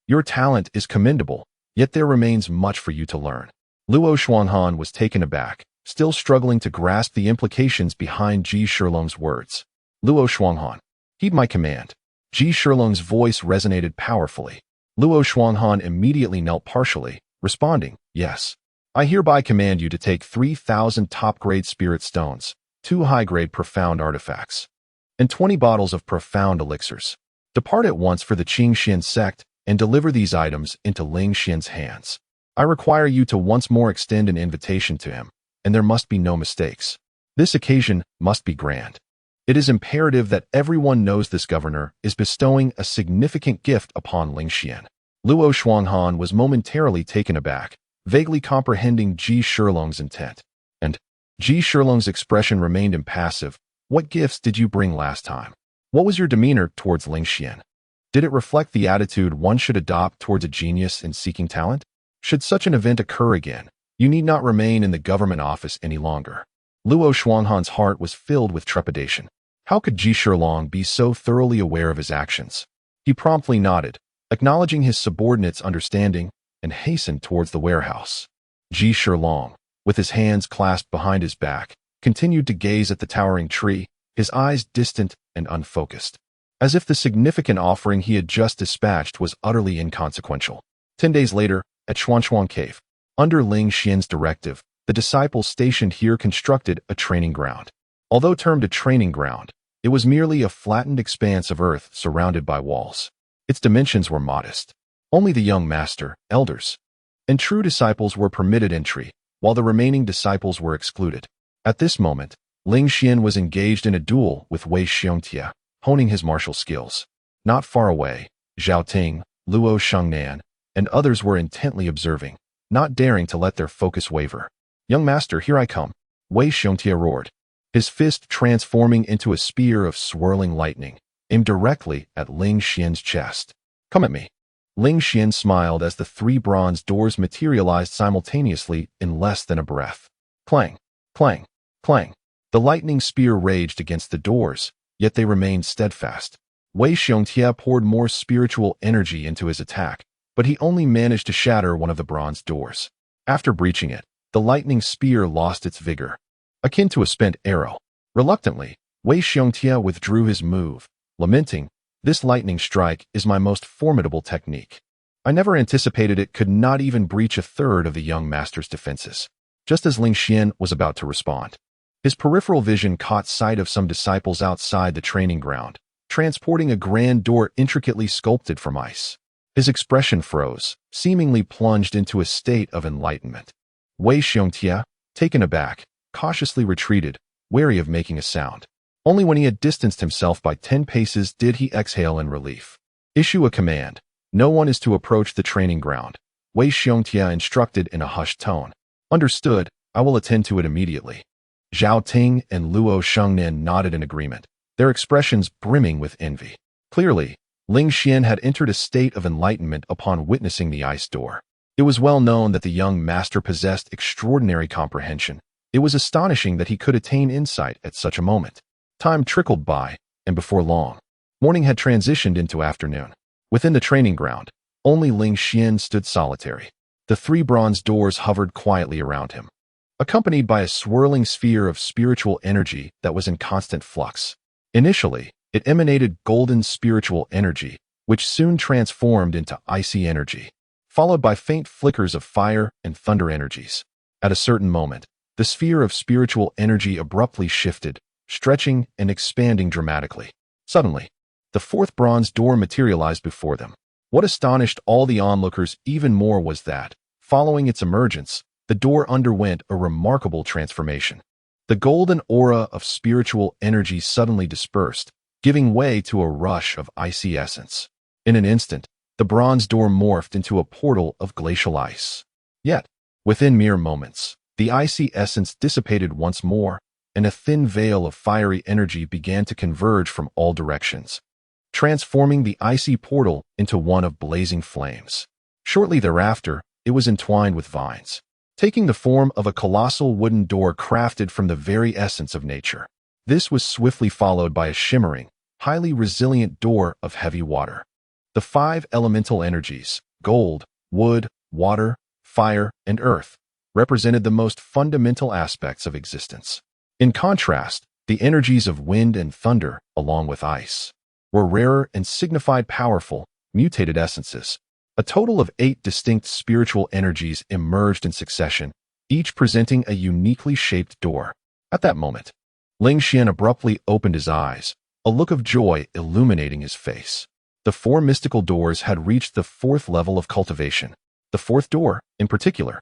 your talent is commendable, yet there remains much for you to learn. Luo Shuanghan was taken aback, still struggling to grasp the implications behind Ji Shilong's words. Luo Shuanghan, heed my command. Ji Shilong's voice resonated powerfully. Luo Shuanghan immediately knelt partially, responding, yes. I hereby command you to take 3,000 top-grade spirit stones, 2 high-grade profound artifacts, and 20 bottles of profound elixirs. Depart at once for the Qingxian sect and deliver these items into Ling Xian's hands. I require you to once more extend an invitation to him, and there must be no mistakes. This occasion must be grand. It is imperative that everyone knows this governor is bestowing a significant gift upon Ling Xian. Luo Shuanghan was momentarily taken aback, vaguely comprehending Ji Shilong's intent. And Ji Shilong's expression remained impassive. What gifts did you bring last time? What was your demeanor towards Ling Xian? Did it reflect the attitude one should adopt towards a genius in seeking talent? Should such an event occur again, you need not remain in the government office any longer. Luo Shuanghan's heart was filled with trepidation. How could Ji Shilong be so thoroughly aware of his actions? He promptly nodded, acknowledging his subordinate's understanding, and hastened towards the warehouse. Ji Shilong, with his hands clasped behind his back, continued to gaze at the towering tree, his eyes distant and unfocused, as if the significant offering he had just dispatched was utterly inconsequential. 10 days later, at Xuanshuang Cave, under Ling Xian's directive, the disciples stationed here constructed a training ground. Although termed a training ground, it was merely a flattened expanse of earth surrounded by walls. Its dimensions were modest. Only the young master, elders, and true disciples were permitted entry, while the remaining disciples were excluded. At this moment, Ling Xian was engaged in a duel with Wei Xiongtia, honing his martial skills. Not far away, Zhao Ting, Luo Shengnan, and others were intently observing, not daring to let their focus waver. Young master, here I come, Wei Xiongtia roared, his fist transforming into a spear of swirling lightning, aimed directly at Ling Xian's chest. Come at me. Ling Xian smiled as the 3 bronze doors materialized simultaneously in less than a breath. Clang, clang, clang. The lightning spear raged against the doors, yet they remained steadfast. Wei Xiongtia poured more spiritual energy into his attack, but he only managed to shatter one of the bronze doors. After breaching it, the lightning spear lost its vigor, akin to a spent arrow. Reluctantly, Wei Xiongtia withdrew his move, lamenting, "This lightning strike is my most formidable technique. I never anticipated it could not even breach a third of the young master's defenses." Just as Ling Xian was about to respond, his peripheral vision caught sight of some disciples outside the training ground, transporting a grand door intricately sculpted from ice. His expression froze, seemingly plunged into a state of enlightenment. Wei Xiongtia, taken aback, cautiously retreated, wary of making a sound. Only when he had distanced himself by 10 paces did he exhale in relief. Issue a command. No one is to approach the training ground, Wei Xiongtia instructed in a hushed tone. Understood, I will attend to it immediately. Zhao Ting and Luo Shengnan nodded in agreement, their expressions brimming with envy. Clearly, Ling Xian had entered a state of enlightenment upon witnessing the ice door. It was well known that the young master possessed extraordinary comprehension. It was astonishing that he could attain insight at such a moment. Time trickled by, and before long, morning had transitioned into afternoon. Within the training ground, only Ling Xian stood solitary. The 3 bronze doors hovered quietly around him, accompanied by a swirling sphere of spiritual energy that was in constant flux. Initially, it emanated golden spiritual energy, which soon transformed into icy energy, followed by faint flickers of fire and thunder energies. At a certain moment, the sphere of spiritual energy abruptly shifted, stretching and expanding dramatically. Suddenly, the 4th bronze door materialized before them. What astonished all the onlookers even more was that, following its emergence, the door underwent a remarkable transformation. The golden aura of spiritual energy suddenly dispersed, giving way to a rush of icy essence. In an instant, the bronze door morphed into a portal of glacial ice. Yet, within mere moments, the icy essence dissipated once more, and a thin veil of fiery energy began to converge from all directions, transforming the icy portal into one of blazing flames. Shortly thereafter, it was entwined with vines, taking the form of a colossal wooden door crafted from the very essence of nature. This was swiftly followed by a shimmering, highly resilient door of heavy water. The 5 elemental energies, gold, wood, water, fire, and earth, represented the most fundamental aspects of existence. In contrast, the energies of wind and thunder, along with ice, were rarer and signified powerful, mutated essences. A total of 8 distinct spiritual energies emerged in succession, each presenting a uniquely shaped door. At that moment, Ling Xian abruptly opened his eyes, a look of joy illuminating his face. The 4 mystical doors had reached the 4th level of cultivation. The 4th door, in particular,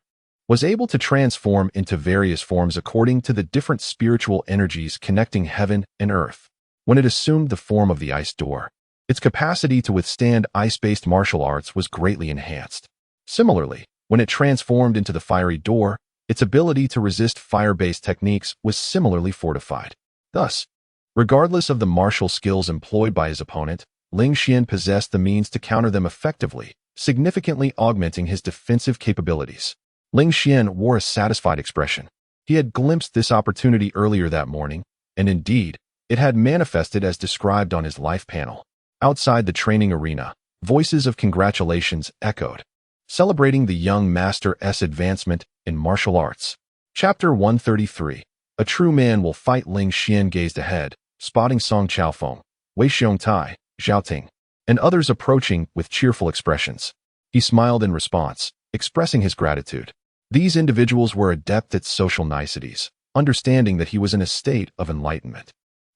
was able to transform into various forms according to the different spiritual energies connecting heaven and earth. When it assumed the form of the ice door, its capacity to withstand ice-based martial arts was greatly enhanced. Similarly, when it transformed into the fiery door, its ability to resist fire-based techniques was similarly fortified. Thus, regardless of the martial skills employed by his opponent, Ling Xian possessed the means to counter them effectively, significantly augmenting his defensive capabilities. Ling Xian wore a satisfied expression. He had glimpsed this opportunity earlier that morning, and indeed, it had manifested as described on his life panel. Outside the training arena, voices of congratulations echoed, celebrating the young master's advancement in martial arts. Chapter 133. A true man will fight. Ling Xian gazed ahead, spotting Song Chaofeng, Wei Xiongtai, Zhao Ting, and others approaching with cheerful expressions. He smiled in response, expressing his gratitude. These individuals were adept at social niceties, understanding that he was in a state of enlightenment.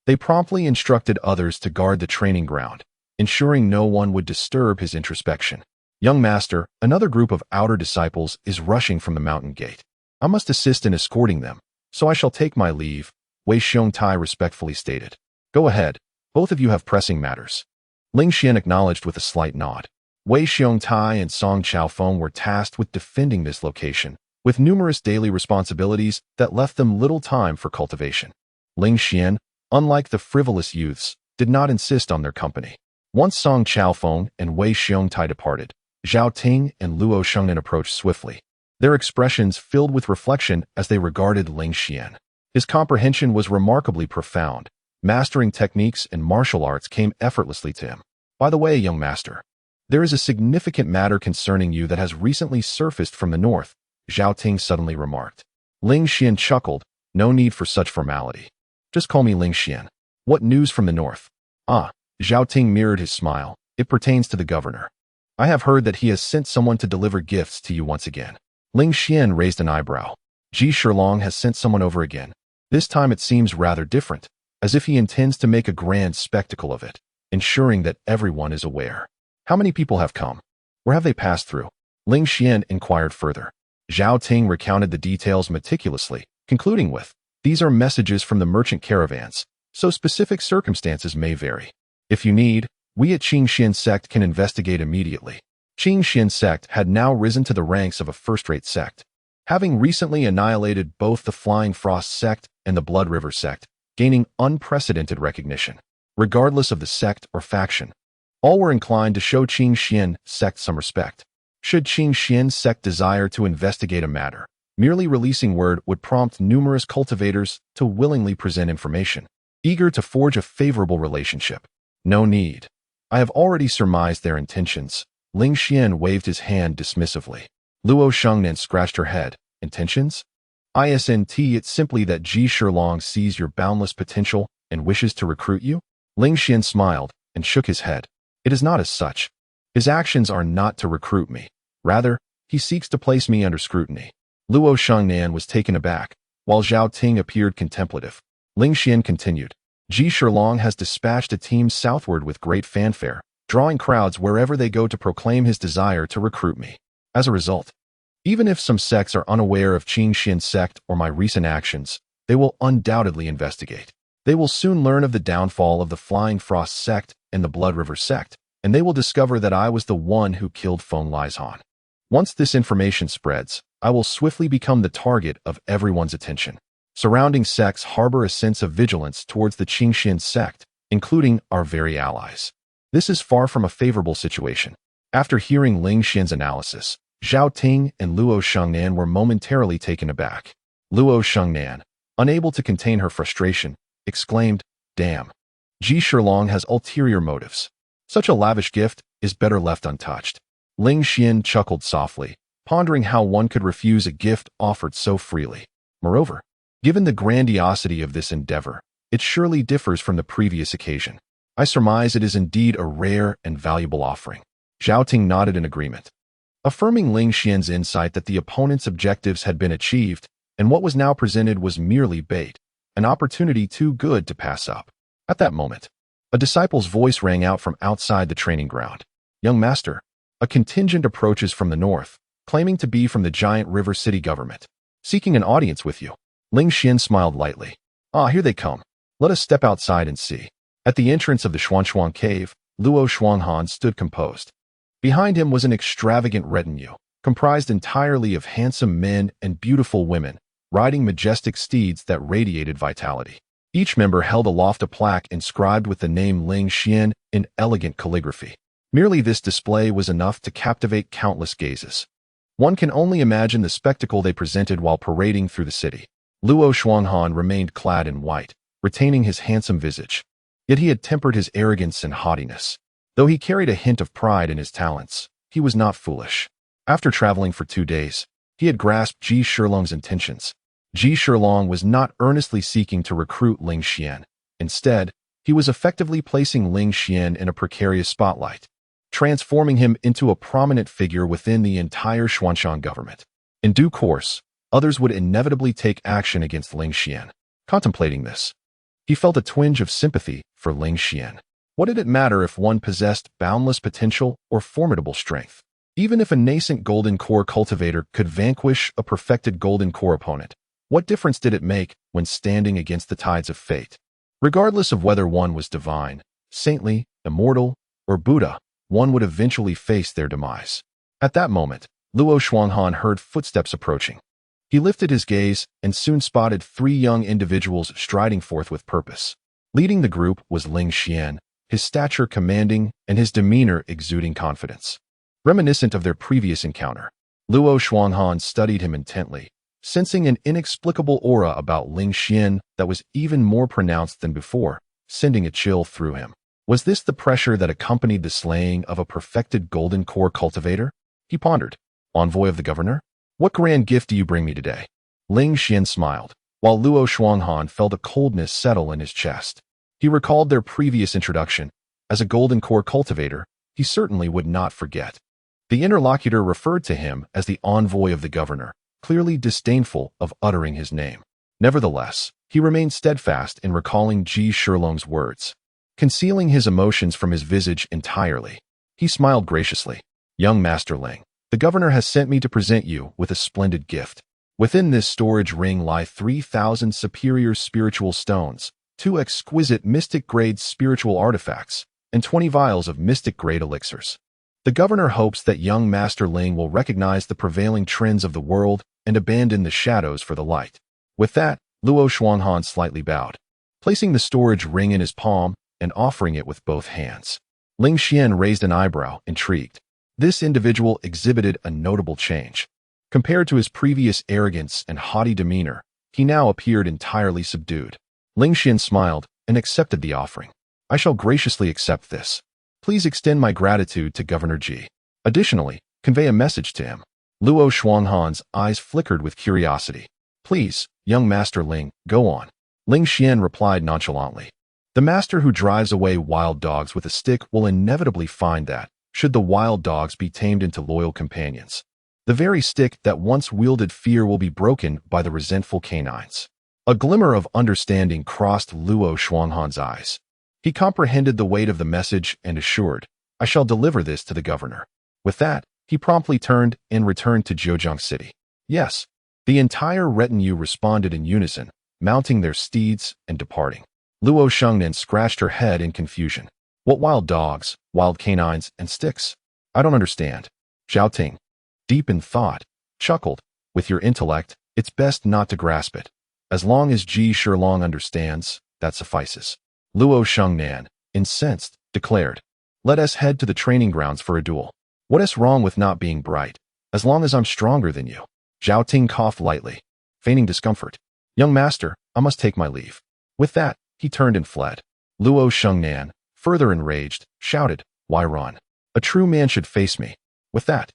They promptly instructed others to guard the training ground, ensuring no one would disturb his introspection. Young master, another group of outer disciples is rushing from the mountain gate. I must assist in escorting them, so I shall take my leave, Wei Xiongtai respectfully stated. Go ahead, both of you have pressing matters. Ling Xian acknowledged with a slight nod. Wei Xiongtai and Song Chaofeng were tasked with defending this location, with numerous daily responsibilities that left them little time for cultivation. Ling Xian, unlike the frivolous youths, did not insist on their company. Once Song Chaofeng and Wei Xiongtai departed, Zhao Ting and Luo Shengnan approached swiftly, their expressions filled with reflection as they regarded Ling Xian. His comprehension was remarkably profound. Mastering techniques and martial arts came effortlessly to him. By the way, young master, there is a significant matter concerning you that has recently surfaced from the north, Zhao Ting suddenly remarked. Ling Xian chuckled. No need for such formality. Just call me Ling Xian. What news from the north? Ah, Zhao Ting mirrored his smile. It pertains to the governor. I have heard that he has sent someone to deliver gifts to you once again. Ling Xian raised an eyebrow. Ji Shilong has sent someone over again. This time it seems rather different, as if he intends to make a grand spectacle of it, ensuring that everyone is aware. How many people have come? Where have they passed through? Ling Xian inquired further. Zhao Ting recounted the details meticulously, concluding with, these are messages from the merchant caravans, so specific circumstances may vary. If you need, we at Qingxian sect can investigate immediately. Qingxian sect had now risen to the ranks of a first-rate sect. Having recently annihilated both the Flying Frost sect and the Blood River sect, gaining unprecedented recognition. Regardless of the sect or faction, all were inclined to show Qingxian sect some respect. Should Qingxian sect desire to investigate a matter, merely releasing word would prompt numerous cultivators to willingly present information, eager to forge a favorable relationship. No need. I have already surmised their intentions. Ling Xian waved his hand dismissively. Luo Shengnan scratched her head. Intentions? It's simply that Ji Shilong sees your boundless potential and wishes to recruit you? Ling Xian smiled and shook his head. It is not as such. His actions are not to recruit me. Rather, he seeks to place me under scrutiny. Luo Shengnan was taken aback, while Zhao Ting appeared contemplative. Ling Xian continued. Ji Shilong has dispatched a team southward with great fanfare, drawing crowds wherever they go to proclaim his desire to recruit me. As a result, even if some sects are unaware of Qingxian sect or my recent actions, they will undoubtedly investigate. They will soon learn of the downfall of the Flying Frost sect and the Blood River sect, and they will discover that I was the one who killed Feng Lizhan. Once this information spreads, I will swiftly become the target of everyone's attention. Surrounding sects harbor a sense of vigilance towards the Qingxian sect, including our very allies. This is far from a favorable situation. After hearing Ling Xian's analysis, Zhao Ting and Luo Shengnan were momentarily taken aback. Luo Shengnan, unable to contain her frustration, exclaimed, Damn. Ji Shilong has ulterior motives. Such a lavish gift is better left untouched. Ling Xian chuckled softly, pondering how one could refuse a gift offered so freely. Moreover, given the grandiosity of this endeavor, it surely differs from the previous occasion. I surmise it is indeed a rare and valuable offering. Zhao Ting nodded in agreement, affirming Ling Xian's insight that the opponent's objectives had been achieved, and what was now presented was merely bait, an opportunity too good to pass up. At that moment, a disciple's voice rang out from outside the training ground. Young master, a contingent approaches from the north, claiming to be from the giant river city government, seeking an audience with you. Ling Xian smiled lightly. Ah, here they come. Let us step outside and see. At the entrance of the Xuanshuang cave, Luo Shuanghan stood composed. Behind him was an extravagant retinue, comprised entirely of handsome men and beautiful women, riding majestic steeds that radiated vitality. Each member held aloft a plaque inscribed with the name Ling Xian in elegant calligraphy. Merely this display was enough to captivate countless gazes. One can only imagine the spectacle they presented while parading through the city. Luo Shuanghan remained clad in white, retaining his handsome visage. Yet he had tempered his arrogance and haughtiness. Though he carried a hint of pride in his talents, he was not foolish. After traveling for 2 days, he had grasped Ji Shilong's intentions. Ji Shilong was not earnestly seeking to recruit Ling Xian. Instead, he was effectively placing Ling Xian in a precarious spotlight, transforming him into a prominent figure within the entire Xuanshan government. In due course, others would inevitably take action against Ling Xian. Contemplating this, he felt a twinge of sympathy for Ling Xian. What did it matter if one possessed boundless potential or formidable strength? Even if a nascent golden core cultivator could vanquish a perfected golden core opponent, what difference did it make when standing against the tides of fate? Regardless of whether one was divine, saintly, immortal, or Buddha, one would eventually face their demise. At that moment, Luo Shuanghan heard footsteps approaching. He lifted his gaze and soon spotted 3 young individuals striding forth with purpose. Leading the group was Ling Xian, his stature commanding and his demeanor exuding confidence. Reminiscent of their previous encounter, Luo Shuanghan studied him intently, sensing an inexplicable aura about Ling Xian that was even more pronounced than before, sending a chill through him. Was this the pressure that accompanied the slaying of a perfected golden core cultivator? He pondered. Envoy of the governor? What grand gift do you bring me today? Ling Xian smiled, while Luo Shuanghan felt a coldness settle in his chest. He recalled their previous introduction. As a golden core cultivator, he certainly would not forget. The interlocutor referred to him as the envoy of the governor, clearly disdainful of uttering his name. Nevertheless, he remained steadfast in recalling Ji Shilong's words. Concealing his emotions from his visage entirely, he smiled graciously. Young Master Ling, the governor has sent me to present you with a splendid gift. Within this storage ring lie 3,000 superior spiritual stones, 2 exquisite mystic-grade spiritual artifacts, and 20 vials of mystic-grade elixirs. The governor hopes that young Master Ling will recognize the prevailing trends of the world and abandon the shadows for the light. With that, Luo Shuanghan slightly bowed, placing the storage ring in his palm and offering it with both hands. Ling Xian raised an eyebrow, intrigued. This individual exhibited a notable change. Compared to his previous arrogance and haughty demeanor, he now appeared entirely subdued. Ling Xian smiled and accepted the offering. I shall graciously accept this. Please extend my gratitude to Governor Ji. Additionally, convey a message to him. Luo Shuanghan's eyes flickered with curiosity. Please, young Master Ling, go on. Ling Xian replied nonchalantly. The master who drives away wild dogs with a stick will inevitably find that, should the wild dogs be tamed into loyal companions, the very stick that once wielded fear will be broken by the resentful canines. A glimmer of understanding crossed Luo Shuanghan's eyes. He comprehended the weight of the message and assured, I shall deliver this to the governor. With that, he promptly turned and returned to Zhejiang City. Yes, the entire retinue responded in unison, mounting their steeds and departing. Luo Shengnan scratched her head in confusion. What wild dogs, wild canines, and sticks? I don't understand. Zhao Ting, deep in thought, chuckled. With your intellect, it's best not to grasp it. As long as Ji Shilong understands, that suffices. Luo Shengnan, incensed, declared. Let us head to the training grounds for a duel. What is wrong with not being bright? As long as I'm stronger than you. Zhao Ting coughed lightly, feigning discomfort. Young master, I must take my leave. With that, he turned and fled. Luo Shengnan, further enraged, shouted, Why run? A true man should face me. With that,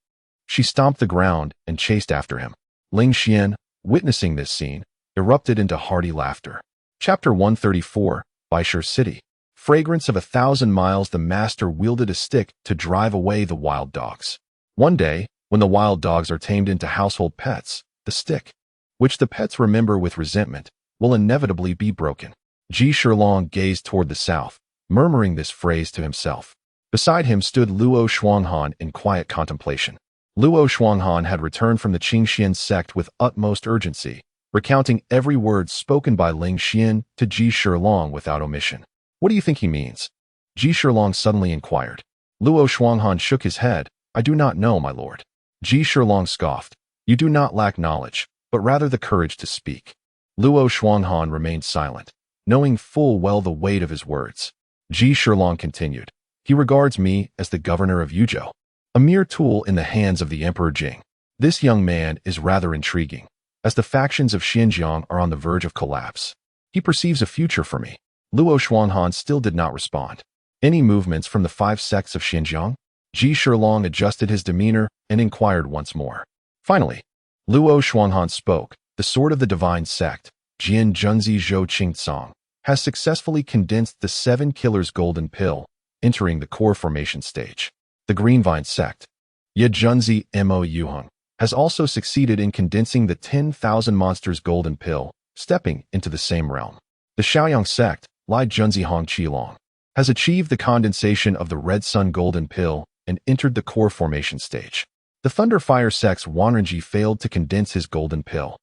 She stomped the ground and chased after him. Ling Xian, witnessing this scene, erupted into hearty laughter. Chapter 134, Baishur City. Fragrance of 1,000 miles. The master wielded a stick to drive away the wild dogs. One day, when the wild dogs are tamed into household pets, the stick, which the pets remember with resentment, will inevitably be broken. Ji Shilong gazed toward the south, murmuring this phrase to himself. Beside him stood Luo Shuanghan in quiet contemplation. Luo Shuanghan had returned from the Qingxian sect with utmost urgency, recounting every word spoken by Ling Xian to Ji Shilong without omission. What do you think he means? Ji Shilong suddenly inquired. Luo Shuanghan shook his head. I do not know, my lord. Ji Shilong scoffed. You do not lack knowledge, but rather the courage to speak. Luo Shuanghan remained silent, knowing full well the weight of his words. Ji Shilong continued. He regards me as the governor of Yuzhou, a mere tool in the hands of the Emperor Jing. This young man is rather intriguing, as the factions of Xinjiang are on the verge of collapse. He perceives a future for me. Luo Shuanghan still did not respond. Any movements from the 5 sects of Xinjiang? Ji Shilong adjusted his demeanor and inquired once more. Finally, Luo Shuanghan spoke. The sword of the divine sect, Jian Junzi Zhou Qingtsong, has successfully condensed the 7 killers' golden pill, entering the core formation stage. The Greenvine sect, Ye Junzi Mo Yuheng, has also succeeded in condensing the 10,000 monsters' golden pill, stepping into the same realm. The Shaoyang sect, Lai Junzi Hong Qilong, has achieved the condensation of the Red Sun golden pill and entered the core formation stage. The Thunder Fire sect's Wanrenji failed to condense his golden pill,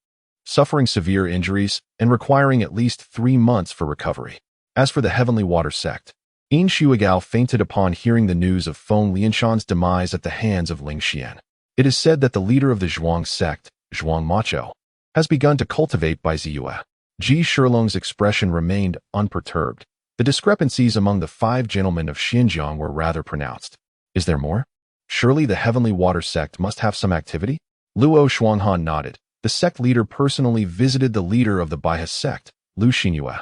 suffering severe injuries and requiring at least 3 months for recovery. As for the Heavenly Water sect, Yin Shuigao fainted upon hearing the news of Feng Lianshan's demise at the hands of Ling Xian. It is said that the leader of the Zhuang sect, Zhuang Macho, has begun to cultivate Bai Ziyue. Ji Shilong's expression remained unperturbed. The discrepancies among the 5 gentlemen of Xinjiang were rather pronounced. Is there more? Surely the Heavenly Water sect must have some activity? Luo Shuanghan nodded. The sect leader personally visited the leader of the Baihe sect, Lu Xinyue.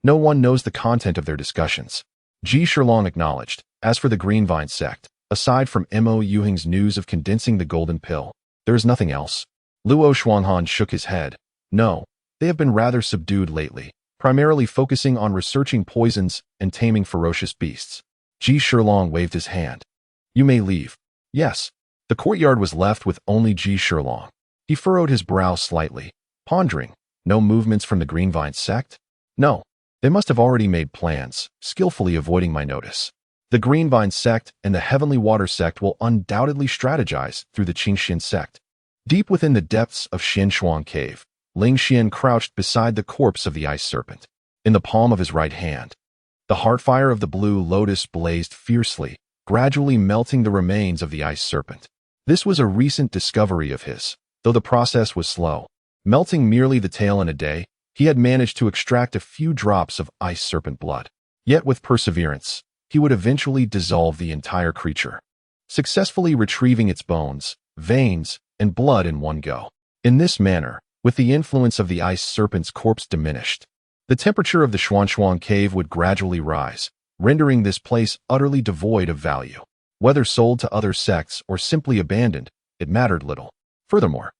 No one knows the content of their discussions. Ji Shilong acknowledged. As for the Greenvine sect, aside from Mo Yuheng's news of condensing the golden pill, there is nothing else. Luo Shuanghan shook his head. No, they have been rather subdued lately, primarily focusing on researching poisons and taming ferocious beasts. Ji Shilong waved his hand. You may leave. Yes. The courtyard was left with only Ji Shilong. He furrowed his brow slightly, pondering. No movements from the Greenvine sect? No. They must have already made plans, skillfully avoiding my notice. The Greenvine sect and the Heavenly Water sect will undoubtedly strategize through the Qingxian sect. Deep within the depths of Xinshuang Cave, Ling Xian crouched beside the corpse of the ice serpent. In the palm of his right hand, the heartfire of the blue lotus blazed fiercely, gradually melting the remains of the ice serpent. This was a recent discovery of his, though the process was slow. Melting merely the tail in a day, he had managed to extract a few drops of ice serpent blood. Yet with perseverance, he would eventually dissolve the entire creature, successfully retrieving its bones, veins, and blood in one go. In this manner, with the influence of the ice serpent's corpse diminished, the temperature of the Xuanshuang cave would gradually rise, rendering this place utterly devoid of value. Whether sold to other sects or simply abandoned, it mattered little. Furthermore,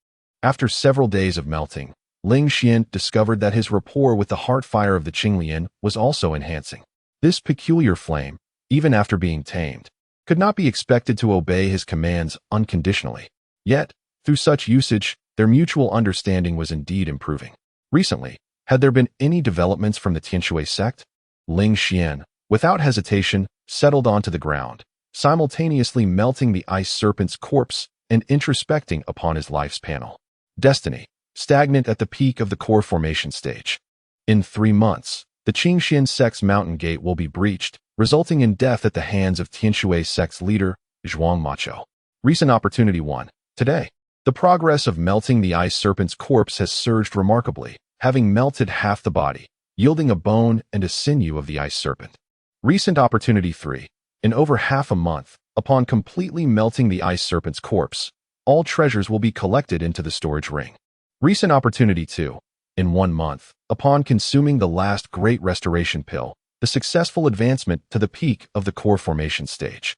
after several days of melting, Ling Xian discovered that his rapport with the heart fire of the Qinglian was also enhancing. This peculiar flame, even after being tamed, could not be expected to obey his commands unconditionally. Yet, through such usage, their mutual understanding was indeed improving. Recently, had there been any developments from the Tianshui sect? Ling Xian, without hesitation, settled onto the ground, simultaneously melting the ice serpent's corpse and introspecting upon his life's panel. Destiny, stagnant at the peak of the core formation stage. In 3 months, the Qingxian sect's mountain gate will be breached, resulting in death at the hands of Tianshui sect's leader, Zhuang Macho. Recent opportunity 1. Today, the progress of melting the ice serpent's corpse has surged remarkably, having melted half the body, yielding a bone and a sinew of the ice serpent. Recent opportunity 3. In over half a month, upon completely melting the ice serpent's corpse, all treasures will be collected into the storage ring. Recent opportunity 2. In 1 month, upon consuming the last great restoration pill, the successful advancement to the peak of the core formation stage.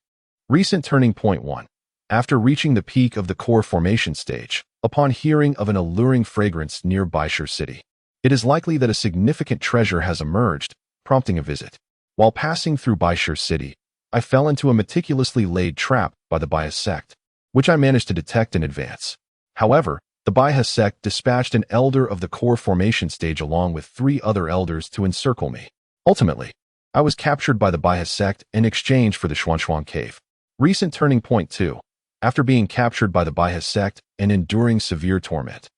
Recent turning point 1. After reaching the peak of the core formation stage, upon hearing of an alluring fragrance near Baishur city, it is likely that a significant treasure has emerged, prompting a visit. While passing through Baishur city, I fell into a meticulously laid trap by the Baiha sect, which I managed to detect in advance. However, the Baiha sect dispatched an elder of the core formation stage along with 3 other elders to encircle me. Ultimately, I was captured by the Baiha sect in exchange for the Xuanshuang cave. Recent turning point 2. After being captured by the Baiha sect and enduring severe torment,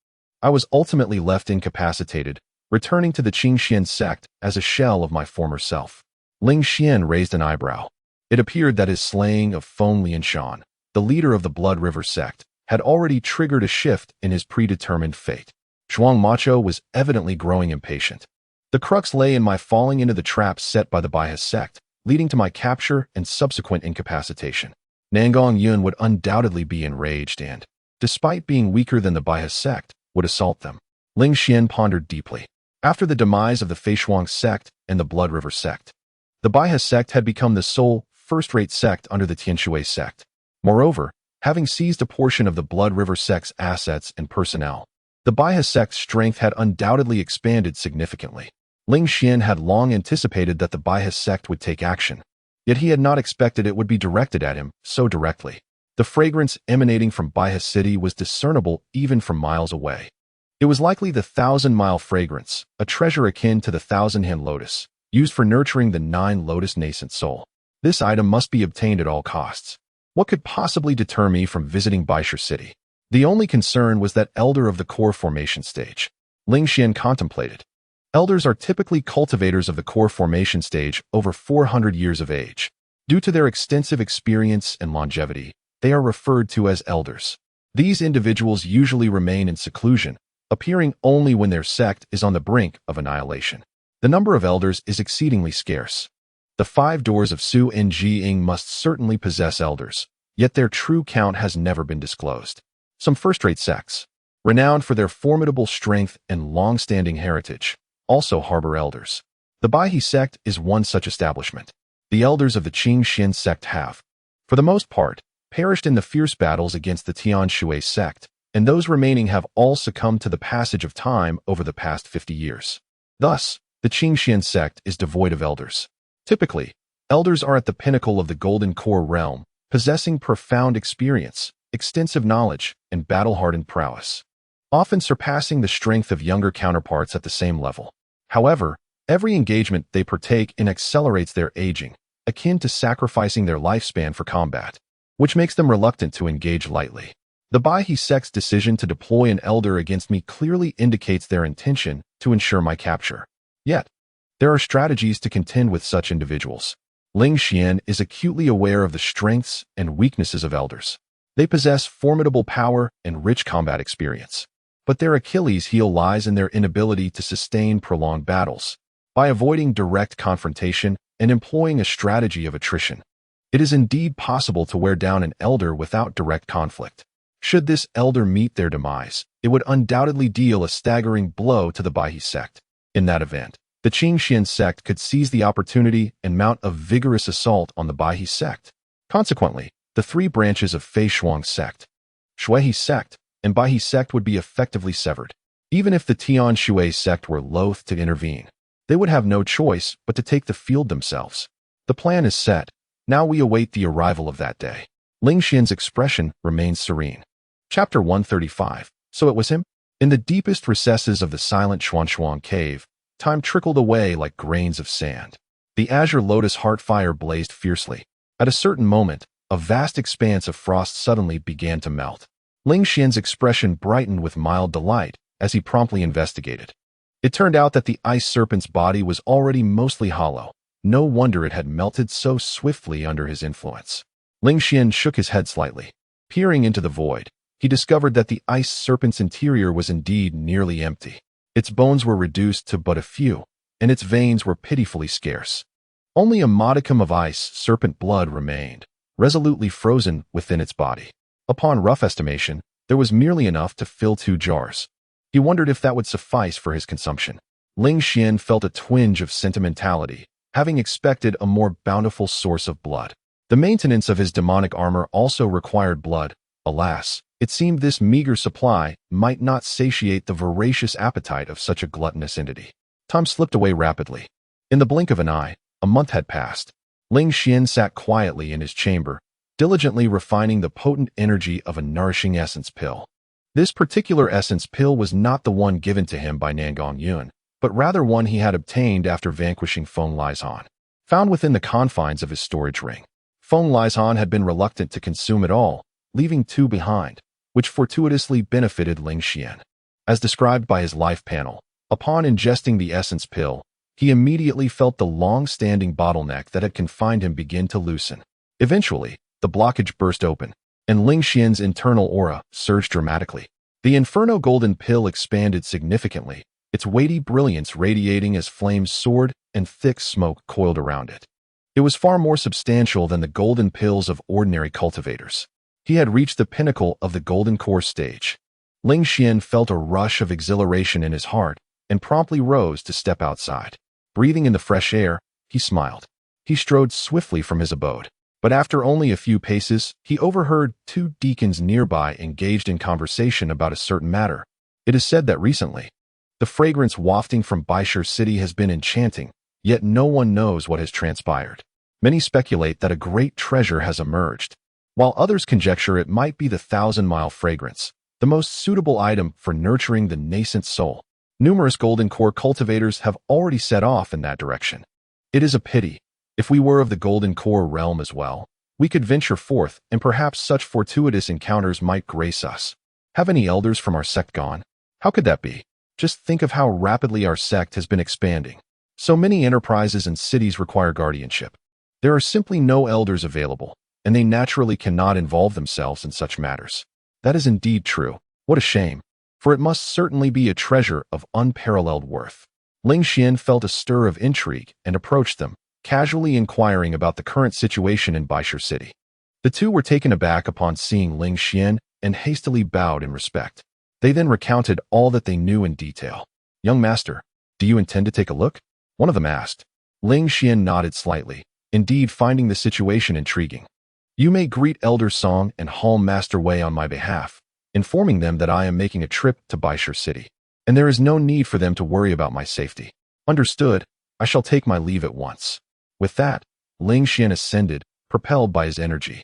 I was ultimately left incapacitated, returning to the Qingxian sect as a shell of my former self. Ling Xian raised an eyebrow. It appeared that his slaying of Feng Lianshan, the leader of the Blood River sect, had already triggered a shift in his predetermined fate. Zhuang Macho was evidently growing impatient. The crux lay in my falling into the trap set by the Baiha sect, leading to my capture and subsequent incapacitation. Nangong Yun would undoubtedly be enraged and, despite being weaker than the Baiha sect, would assault them. Ling Xian pondered deeply. After the demise of the Feishuang sect and the Blood River sect, the Baiha sect had become the sole, first-rate sect under the Tianshui sect. Moreover, having seized a portion of the Blood River sect's assets and personnel, the Baiha sect's strength had undoubtedly expanded significantly. Ling Xian had long anticipated that the Baiha sect would take action, yet he had not expected it would be directed at him so directly. The fragrance emanating from Baiha city was discernible even from miles away. It was likely the 1,000-mile fragrance, a treasure akin to the 1,000-hand lotus, used for nurturing the 9 lotus nascent soul. This item must be obtained at all costs. What could possibly deter me from visiting Baishur city? The only concern was that elder of the core formation stage. Ling Xian contemplated. Elders are typically cultivators of the core formation stage over 400 years of age. Due to their extensive experience and longevity, they are referred to as elders. These individuals usually remain in seclusion, appearing only when their sect is on the brink of annihilation. The number of elders is exceedingly scarce. The 5 doors of Su Njing must certainly possess elders, yet their true count has never been disclosed. Some first-rate sects, renowned for their formidable strength and long-standing heritage, also harbor elders. The Baihe sect is one such establishment. The elders of the Qingxian sect have, for the most part, perished in the fierce battles against the Tianshui sect, and those remaining have all succumbed to the passage of time over the past 50 years. Thus, the Qingxian sect is devoid of elders. Typically, elders are at the pinnacle of the Golden Core realm, possessing profound experience, extensive knowledge, and battle-hardened prowess, often surpassing the strength of younger counterparts at the same level. However, every engagement they partake in accelerates their aging, akin to sacrificing their lifespan for combat, which makes them reluctant to engage lightly. The Baihe sect's decision to deploy an elder against me clearly indicates their intention to ensure my capture. Yet, there are strategies to contend with such individuals. Ling Xian is acutely aware of the strengths and weaknesses of elders. They possess formidable power and rich combat experience, but their Achilles heel lies in their inability to sustain prolonged battles. By avoiding direct confrontation and employing a strategy of attrition, it is indeed possible to wear down an elder without direct conflict. Should this elder meet their demise, it would undoubtedly deal a staggering blow to the Baihe sect. In that event, the Qingxian sect could seize the opportunity and mount a vigorous assault on the Baihe sect. Consequently, the 3 branches of Feishuang sect, Shuihe sect, and Baihe sect would be effectively severed. Even if the Tianshui sect were loath to intervene, they would have no choice but to take the field themselves. The plan is set. Now we await the arrival of that day. Ling Xian's expression remains serene. Chapter 135. So it was him? In the deepest recesses of the silent Xuanshuang cave, time trickled away like grains of sand. The azure lotus heart fire blazed fiercely. At a certain moment, a vast expanse of frost suddenly began to melt. Ling Xian's expression brightened with mild delight as he promptly investigated. It turned out that the ice serpent's body was already mostly hollow. No wonder it had melted so swiftly under his influence. Ling Xian shook his head slightly. Peering into the void, he discovered that the ice serpent's interior was indeed nearly empty. Its bones were reduced to but a few, and its veins were pitifully scarce. Only a modicum of ice serpent blood remained, resolutely frozen within its body. Upon rough estimation, there was merely enough to fill 2 jars. He wondered if that would suffice for his consumption. Ling Xian felt a twinge of sentimentality, having expected a more bountiful source of blood. The maintenance of his demonic armor also required blood. Alas, it seemed this meager supply might not satiate the voracious appetite of such a gluttonous entity. Time slipped away rapidly. In the blink of an eye, a month had passed. Ling Xian sat quietly in his chamber, diligently refining the potent energy of a nourishing essence pill. This particular essence pill was not the one given to him by Nangong Yun, but rather one he had obtained after vanquishing Feng Lizhan. Found within the confines of his storage ring, Feng Lizhan had been reluctant to consume it all, leaving two behind, which fortuitously benefited Ling Xian. As described by his life panel, upon ingesting the essence pill, he immediately felt the long-standing bottleneck that had confined him begin to loosen. Eventually, the blockage burst open, and Ling Xian's internal aura surged dramatically. The Inferno Golden Pill expanded significantly, its weighty brilliance radiating as flames soared and thick smoke coiled around it. It was far more substantial than the golden pills of ordinary cultivators. He had reached the pinnacle of the golden core stage. Ling Xian felt a rush of exhilaration in his heart and promptly rose to step outside. Breathing in the fresh air, he smiled. He strode swiftly from his abode. But after only a few paces, he overheard two deacons nearby engaged in conversation about a certain matter. It is said that recently, the fragrance wafting from Baishur city has been enchanting, yet no one knows what has transpired. Many speculate that a great treasure has emerged, while others conjecture it might be the 1,000-mile fragrance, the most suitable item for nurturing the nascent soul. Numerous golden core cultivators have already set off in that direction. It is a pity. If we were of the golden core realm as well, we could venture forth, and perhaps such fortuitous encounters might grace us. Have any elders from our sect gone? How could that be? Just think of how rapidly our sect has been expanding. So many enterprises and cities require guardianship. There are simply no elders available, and they naturally cannot involve themselves in such matters. That is indeed true. What a shame. For it must certainly be a treasure of unparalleled worth. Ling Xian felt a stir of intrigue and approached them, casually inquiring about the current situation in Baishur city. The two were taken aback upon seeing Ling Xian and hastily bowed in respect. They then recounted all that they knew in detail. "Young master, do you intend to take a look?" one of them asked. Ling Xian nodded slightly, indeed finding the situation intriguing. "You may greet Elder Song and Hall Master Wei on my behalf, informing them that I am making a trip to Baishur city, and there is no need for them to worry about my safety." "Understood. I shall take my leave at once." With that, Ling Xian ascended, propelled by his energy,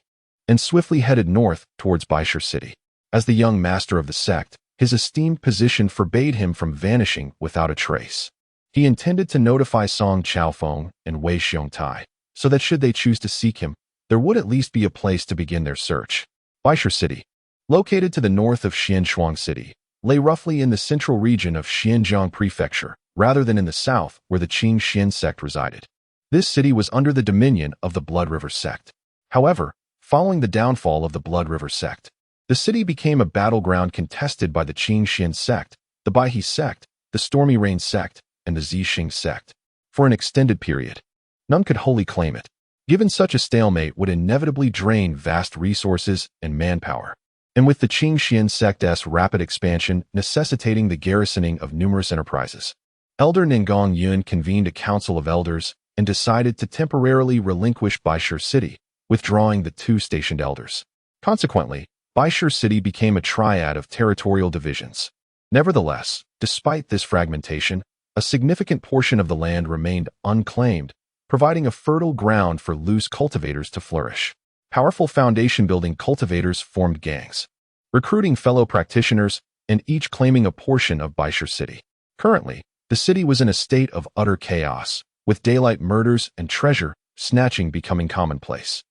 and swiftly headed north towards Baishur city. As the young master of the sect, his esteemed position forbade him from vanishing without a trace. He intended to notify Song Chaofeng and Wei Xiongtai, so that should they choose to seek him, there would at least be a place to begin their search. Baishur city, located to the north of Xianshuang city, lay roughly in the central region of Xinjiang prefecture, rather than in the south where the Qing Xian sect resided. This city was under the dominion of the Blood River sect. However, following the downfall of the Blood River sect, the city became a battleground contested by the Qing Xian sect, the Baihe sect, the Stormy Rain sect, and the Zixing sect. For an extended period, none could wholly claim it. Given such a stalemate would inevitably drain vast resources and manpower. And with the Qing Xian sect's rapid expansion necessitating the garrisoning of numerous enterprises, Elder Ningong Yun convened a council of elders and decided to temporarily relinquish Baishur city, withdrawing the two stationed elders. Consequently, Baishur city became a triad of territorial divisions. Nevertheless, despite this fragmentation, a significant portion of the land remained unclaimed, providing a fertile ground for loose cultivators to flourish. Powerful foundation-building cultivators formed gangs, recruiting fellow practitioners and each claiming a portion of Baishur city. Currently, the city was in a state of utter chaos, with daylight murders and treasure snatching becoming commonplace.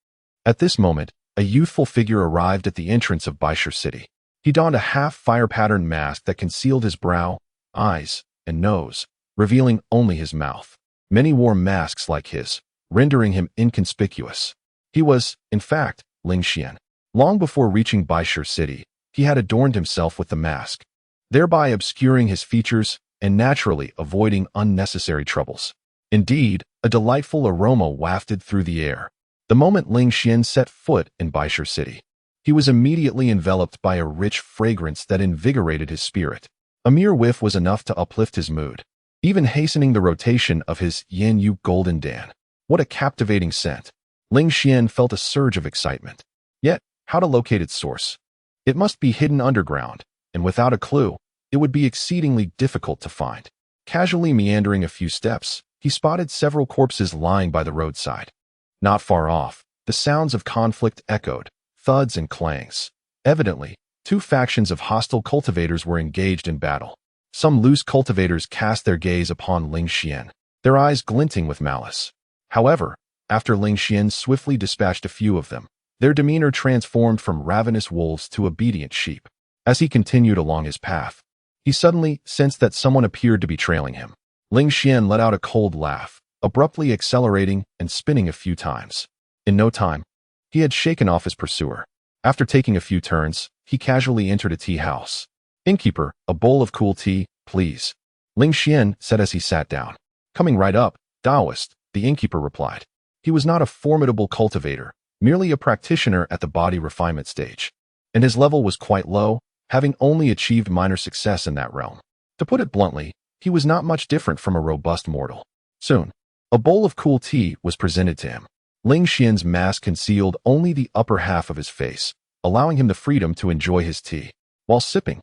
At this moment, a youthful figure arrived at the entrance of Baishur city. He donned a half-fire pattern mask that concealed his brow, eyes, and nose, revealing only his mouth. Many wore masks like his, rendering him inconspicuous. He was, in fact, Ling Xian. Long before reaching Baishur city, he had adorned himself with the mask, thereby obscuring his features and naturally avoiding unnecessary troubles. Indeed, a delightful aroma wafted through the air. The moment Ling Xian set foot in Baishur city, he was immediately enveloped by a rich fragrance that invigorated his spirit. A mere whiff was enough to uplift his mood, even hastening the rotation of his Yan Yu Golden Dan. What a captivating scent! Ling Xian felt a surge of excitement. Yet, how to locate its source? It must be hidden underground, and without a clue, it would be exceedingly difficult to find. Casually meandering a few steps, he spotted several corpses lying by the roadside. Not far off, the sounds of conflict echoed, thuds and clangs. Evidently, two factions of hostile cultivators were engaged in battle. Some loose cultivators cast their gaze upon Ling Xian, their eyes glinting with malice. However, after Ling Xian swiftly dispatched a few of them, their demeanor transformed from ravenous wolves to obedient sheep. As he continued along his path, he suddenly sensed that someone appeared to be trailing him. Ling Xian let out a cold laugh, abruptly accelerating and spinning a few times. In no time, he had shaken off his pursuer. After taking a few turns, he casually entered a tea house. "Innkeeper, a bowl of cool tea, please," Ling Xian said as he sat down. "Coming right up, Taoist," the innkeeper replied. He was not a formidable cultivator, merely a practitioner at the body refinement stage. And his level was quite low, having only achieved minor success in that realm. To put it bluntly, he was not much different from a robust mortal. Soon, a bowl of cool tea was presented to him. Ling Xian's mask concealed only the upper half of his face, allowing him the freedom to enjoy his tea. While sipping,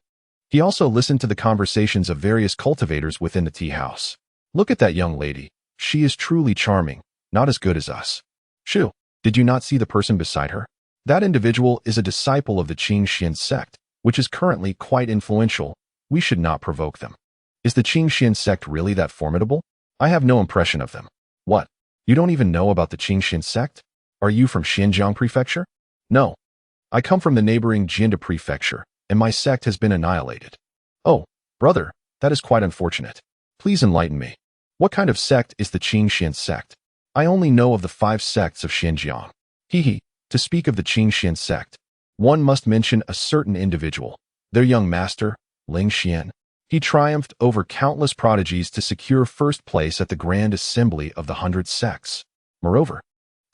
he also listened to the conversations of various cultivators within the tea house. "Look at that young lady. She is truly charming, not as good as us. Shoo, did you not see the person beside her? That individual is a disciple of the Qingxian sect, which is currently quite influential. We should not provoke them." "Is the Qingxian sect really that formidable? I have no impression of them." "What? You don't even know about the Qingxian sect? Are you from Xinjiang Prefecture?" "No. I come from the neighboring Jinda Prefecture, and my sect has been annihilated." "Oh, brother, that is quite unfortunate. Please enlighten me. What kind of sect is the Qingxian sect? I only know of the 5 sects of Xinjiang." To speak of the Qingxian sect, one must mention a certain individual, their young master, Ling Xian. He triumphed over countless prodigies to secure first place at the Grand Assembly of the 100 Sects. Moreover,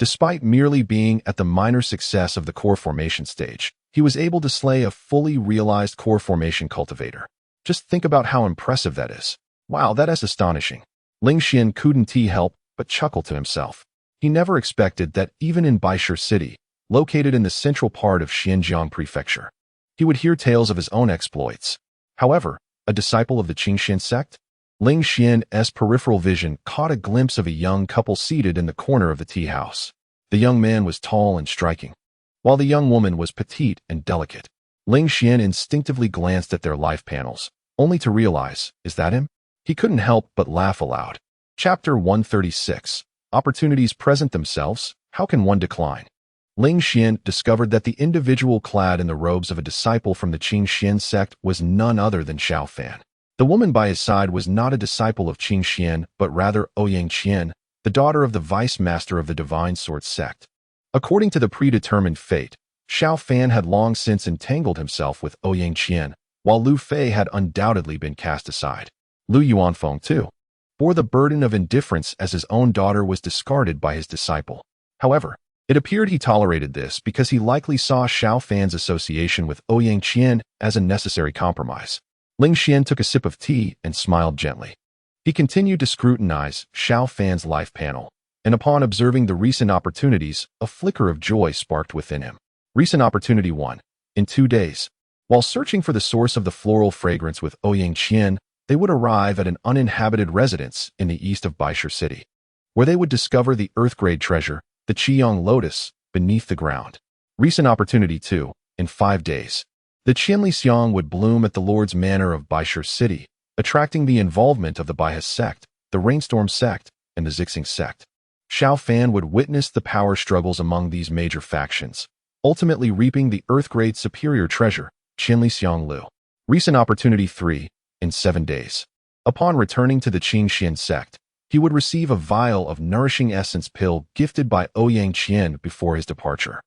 despite merely being at the minor success of the core formation stage, he was able to slay a fully realized core formation cultivator. Just think about how impressive that is. Wow, that is astonishing. Ling Xian couldn't help but chuckle to himself. He never expected that even in Baishur City, located in the central part of Xinjiang Prefecture, he would hear tales of his own exploits. However, a disciple of the Qingxian sect? Ling Xian's peripheral vision caught a glimpse of a young couple seated in the corner of the tea house. The young man was tall and striking, while the young woman was petite and delicate. Ling Xian instinctively glanced at their life panels, only to realize, is that him? He couldn't help but laugh aloud. Chapter 136. Opportunities present themselves, how can one decline? Ling Xian discovered that the individual clad in the robes of a disciple from the Qingxian sect was none other than Xiao Fan. The woman by his side was not a disciple of Qingxian, but rather Ouyang Qian, the daughter of the vice master of the Divine Sword sect. According to the predetermined fate, Xiao Fan had long since entangled himself with Ouyang Qian, while Lu Fei had undoubtedly been cast aside. Lu Yuanfeng, too, bore the burden of indifference as his own daughter was discarded by his disciple. However, it appeared he tolerated this because he likely saw Xiao Fan's association with Ouyang Qian as a necessary compromise. Ling Xian took a sip of tea and smiled gently. He continued to scrutinize Xiao Fan's life panel, and upon observing the recent opportunities, a flicker of joy sparked within him. Recent opportunity 1. In 2 days, while searching for the source of the floral fragrance with Ouyang Qian, they would arrive at an uninhabited residence in the east of Baishur City, where they would discover the earth-grade treasure, the Qiyang lotus, beneath the ground. Recent opportunity 2. In 5 days, the Qianli Xiang would bloom at the Lord's Manor of Baishur City, attracting the involvement of the Baihas sect, the Rainstorm sect, and the Zixing sect. Xiao Fan would witness the power struggles among these major factions, ultimately reaping the earth-grade superior treasure, Qianli Xiang Lu. Recent opportunity 3. In 7 days. Upon returning to the Qingxian sect, he would receive a vial of nourishing essence pill gifted by Ouyang Qian before his departure.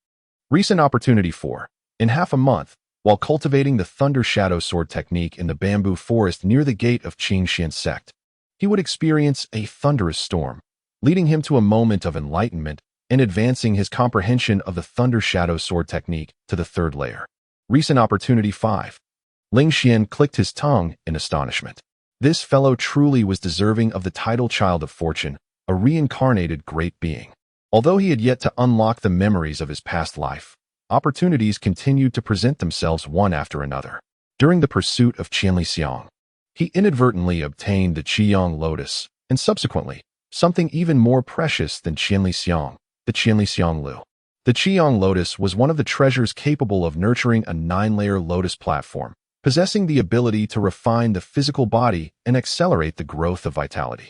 Recent opportunity 4. In half a month, while cultivating the Thunder Shadow Sword technique in the bamboo forest near the gate of Qingxian sect, he would experience a thunderous storm, leading him to a moment of enlightenment and advancing his comprehension of the Thunder Shadow Sword technique to the 3rd layer. Recent opportunity 5. Ling Xian clicked his tongue in astonishment. This fellow truly was deserving of the title Child of Fortune, a reincarnated great being. Although he had yet to unlock the memories of his past life, opportunities continued to present themselves one after another. During the pursuit of Qianli Xiang, he inadvertently obtained the Qiyang Lotus, and subsequently, something even more precious than Qianli Xiang, the Qianli Xiang Lu. The Qiyang Lotus was one of the treasures capable of nurturing a 9-layer lotus platform, possessing the ability to refine the physical body and accelerate the growth of vitality.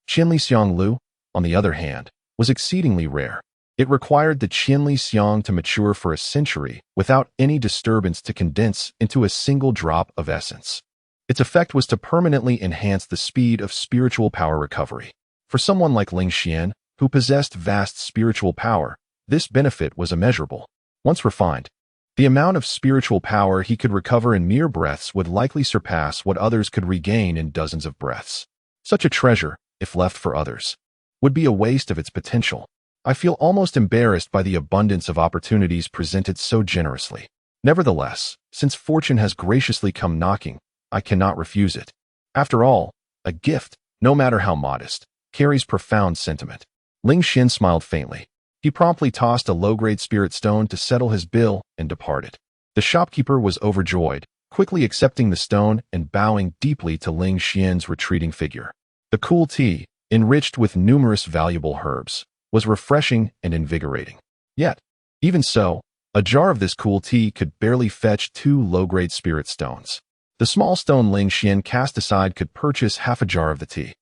Qianli Xiang Lu, on the other hand, was exceedingly rare. It required the Qianli Xiang to mature for a century without any disturbance to condense into a single drop of essence. Its effect was to permanently enhance the speed of spiritual power recovery. For someone like Ling Xian, who possessed vast spiritual power, this benefit was immeasurable. Once refined, the amount of spiritual power he could recover in mere breaths would likely surpass what others could regain in dozens of breaths. Such a treasure, if left for others, would be a waste of its potential. I feel almost embarrassed by the abundance of opportunities presented so generously. Nevertheless, since fortune has graciously come knocking, I cannot refuse it. After all, a gift, no matter how modest, carries profound sentiment. Ling Xian smiled faintly. He promptly tossed a low-grade spirit stone to settle his bill and departed. The shopkeeper was overjoyed, quickly accepting the stone and bowing deeply to Ling Xian's retreating figure. The cool tea, enriched with numerous valuable herbs, was refreshing and invigorating. Yet, even so, a jar of this cool tea could barely fetch 2 low-grade spirit stones. The small stone Ling Xian cast aside could purchase half a jar of the tea.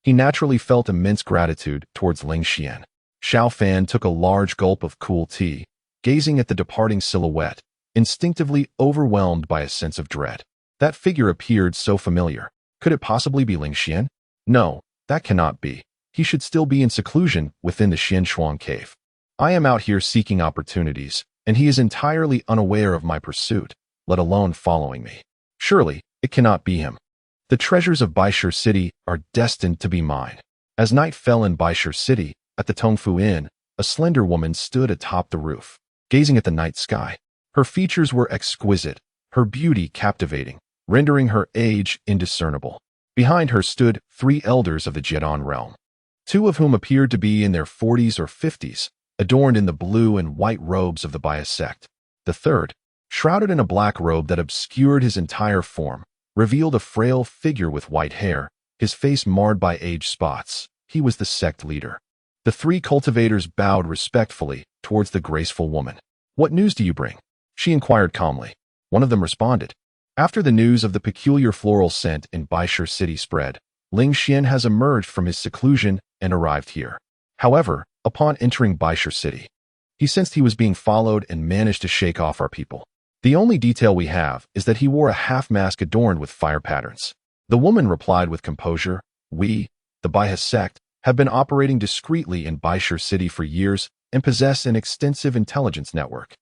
He naturally felt immense gratitude towards Ling Xian. Xiao Fan took a large gulp of cool tea, gazing at the departing silhouette, instinctively overwhelmed by a sense of dread. That figure appeared so familiar. Could it possibly be Ling Xian? No, that cannot be. He should still be in seclusion within the Xianshuang cave. I am out here seeking opportunities, and he is entirely unaware of my pursuit, let alone following me. Surely, it cannot be him. The treasures of Baishir City are destined to be mine. As night fell in Baishir City, at the Tongfu Inn, a slender woman stood atop the roof, gazing at the night sky. Her features were exquisite, her beauty captivating, rendering her age indiscernible. Behind her stood 3 elders of the Jedon realm, 2 of whom appeared to be in their 40s or 50s, adorned in the blue and white robes of the Bias sect. The third, shrouded in a black robe that obscured his entire form, revealed a frail figure with white hair, his face marred by age spots. He was the sect leader. The 3 cultivators bowed respectfully towards the graceful woman. "What news do you bring?" she inquired calmly. One of them responded. After the news of the peculiar floral scent in Baishir City spread, Ling Xian has emerged from his seclusion and arrived here. However, upon entering Baishir City, he sensed he was being followed and managed to shake off our people. The only detail we have is that he wore a half-mask adorned with fire patterns. The woman replied with composure, "We, the Baihas sect, have been operating discreetly in Baishir City for years and possess an extensive intelligence network.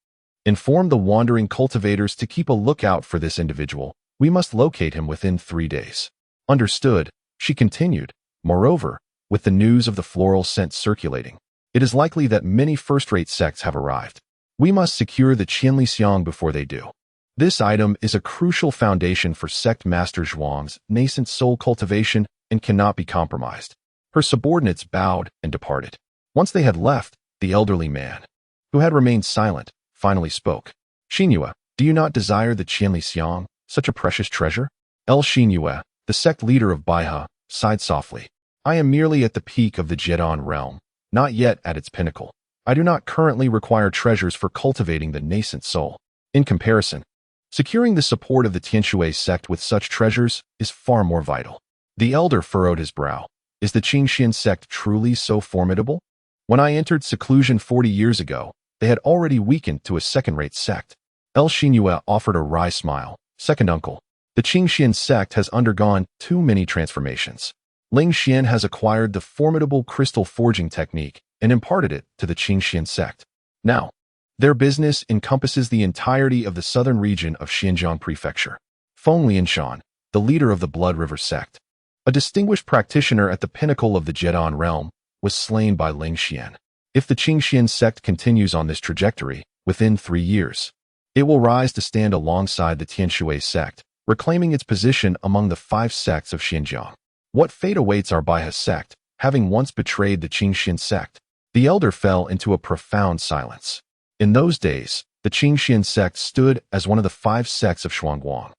Inform the wandering cultivators to keep a lookout for this individual. We must locate him within 3 days." Understood, she continued. Moreover, with the news of the floral scent circulating, it is likely that many first-rate sects have arrived. We must secure the Qianli Xiang before they do. This item is a crucial foundation for Sect Master Zhuang's nascent soul cultivation and cannot be compromised. Her subordinates bowed and departed. Once they had left, the elderly man, who had remained silent, finally spoke. "Xinyue, do you not desire the Qianli Xiang, such a precious treasure?" Xinyue, the sect leader of Baihe, sighed softly. "I am merely at the peak of the Jedon realm, not yet at its pinnacle. I do not currently require treasures for cultivating the nascent soul. In comparison, securing the support of the Tianshui sect with such treasures is far more vital." The elder furrowed his brow. Is the Qingxian sect truly so formidable? When I entered seclusion 40 years ago, they had already weakened to a second-rate sect. Xinyue offered a wry smile. "Second uncle, the Qingxian sect has undergone too many transformations. Ling Xian has acquired the formidable crystal forging technique and imparted it to the Qingxian sect. Now, their business encompasses the entirety of the southern region of Xinjiang Prefecture. Feng Lianshan, the leader of the Blood River sect, a distinguished practitioner at the pinnacle of the Jedon realm, was slain by Ling Xian. If the Qingxian sect continues on this trajectory, within 3 years, it will rise to stand alongside the Tianshui sect, reclaiming its position among the 5 sects of Xinjiang. What fate awaits our Baihe sect, having once betrayed the Qingxian sect? The elder fell into a profound silence. In those days, the Qingxian sect stood as one of the 5 sects of Xuanguang,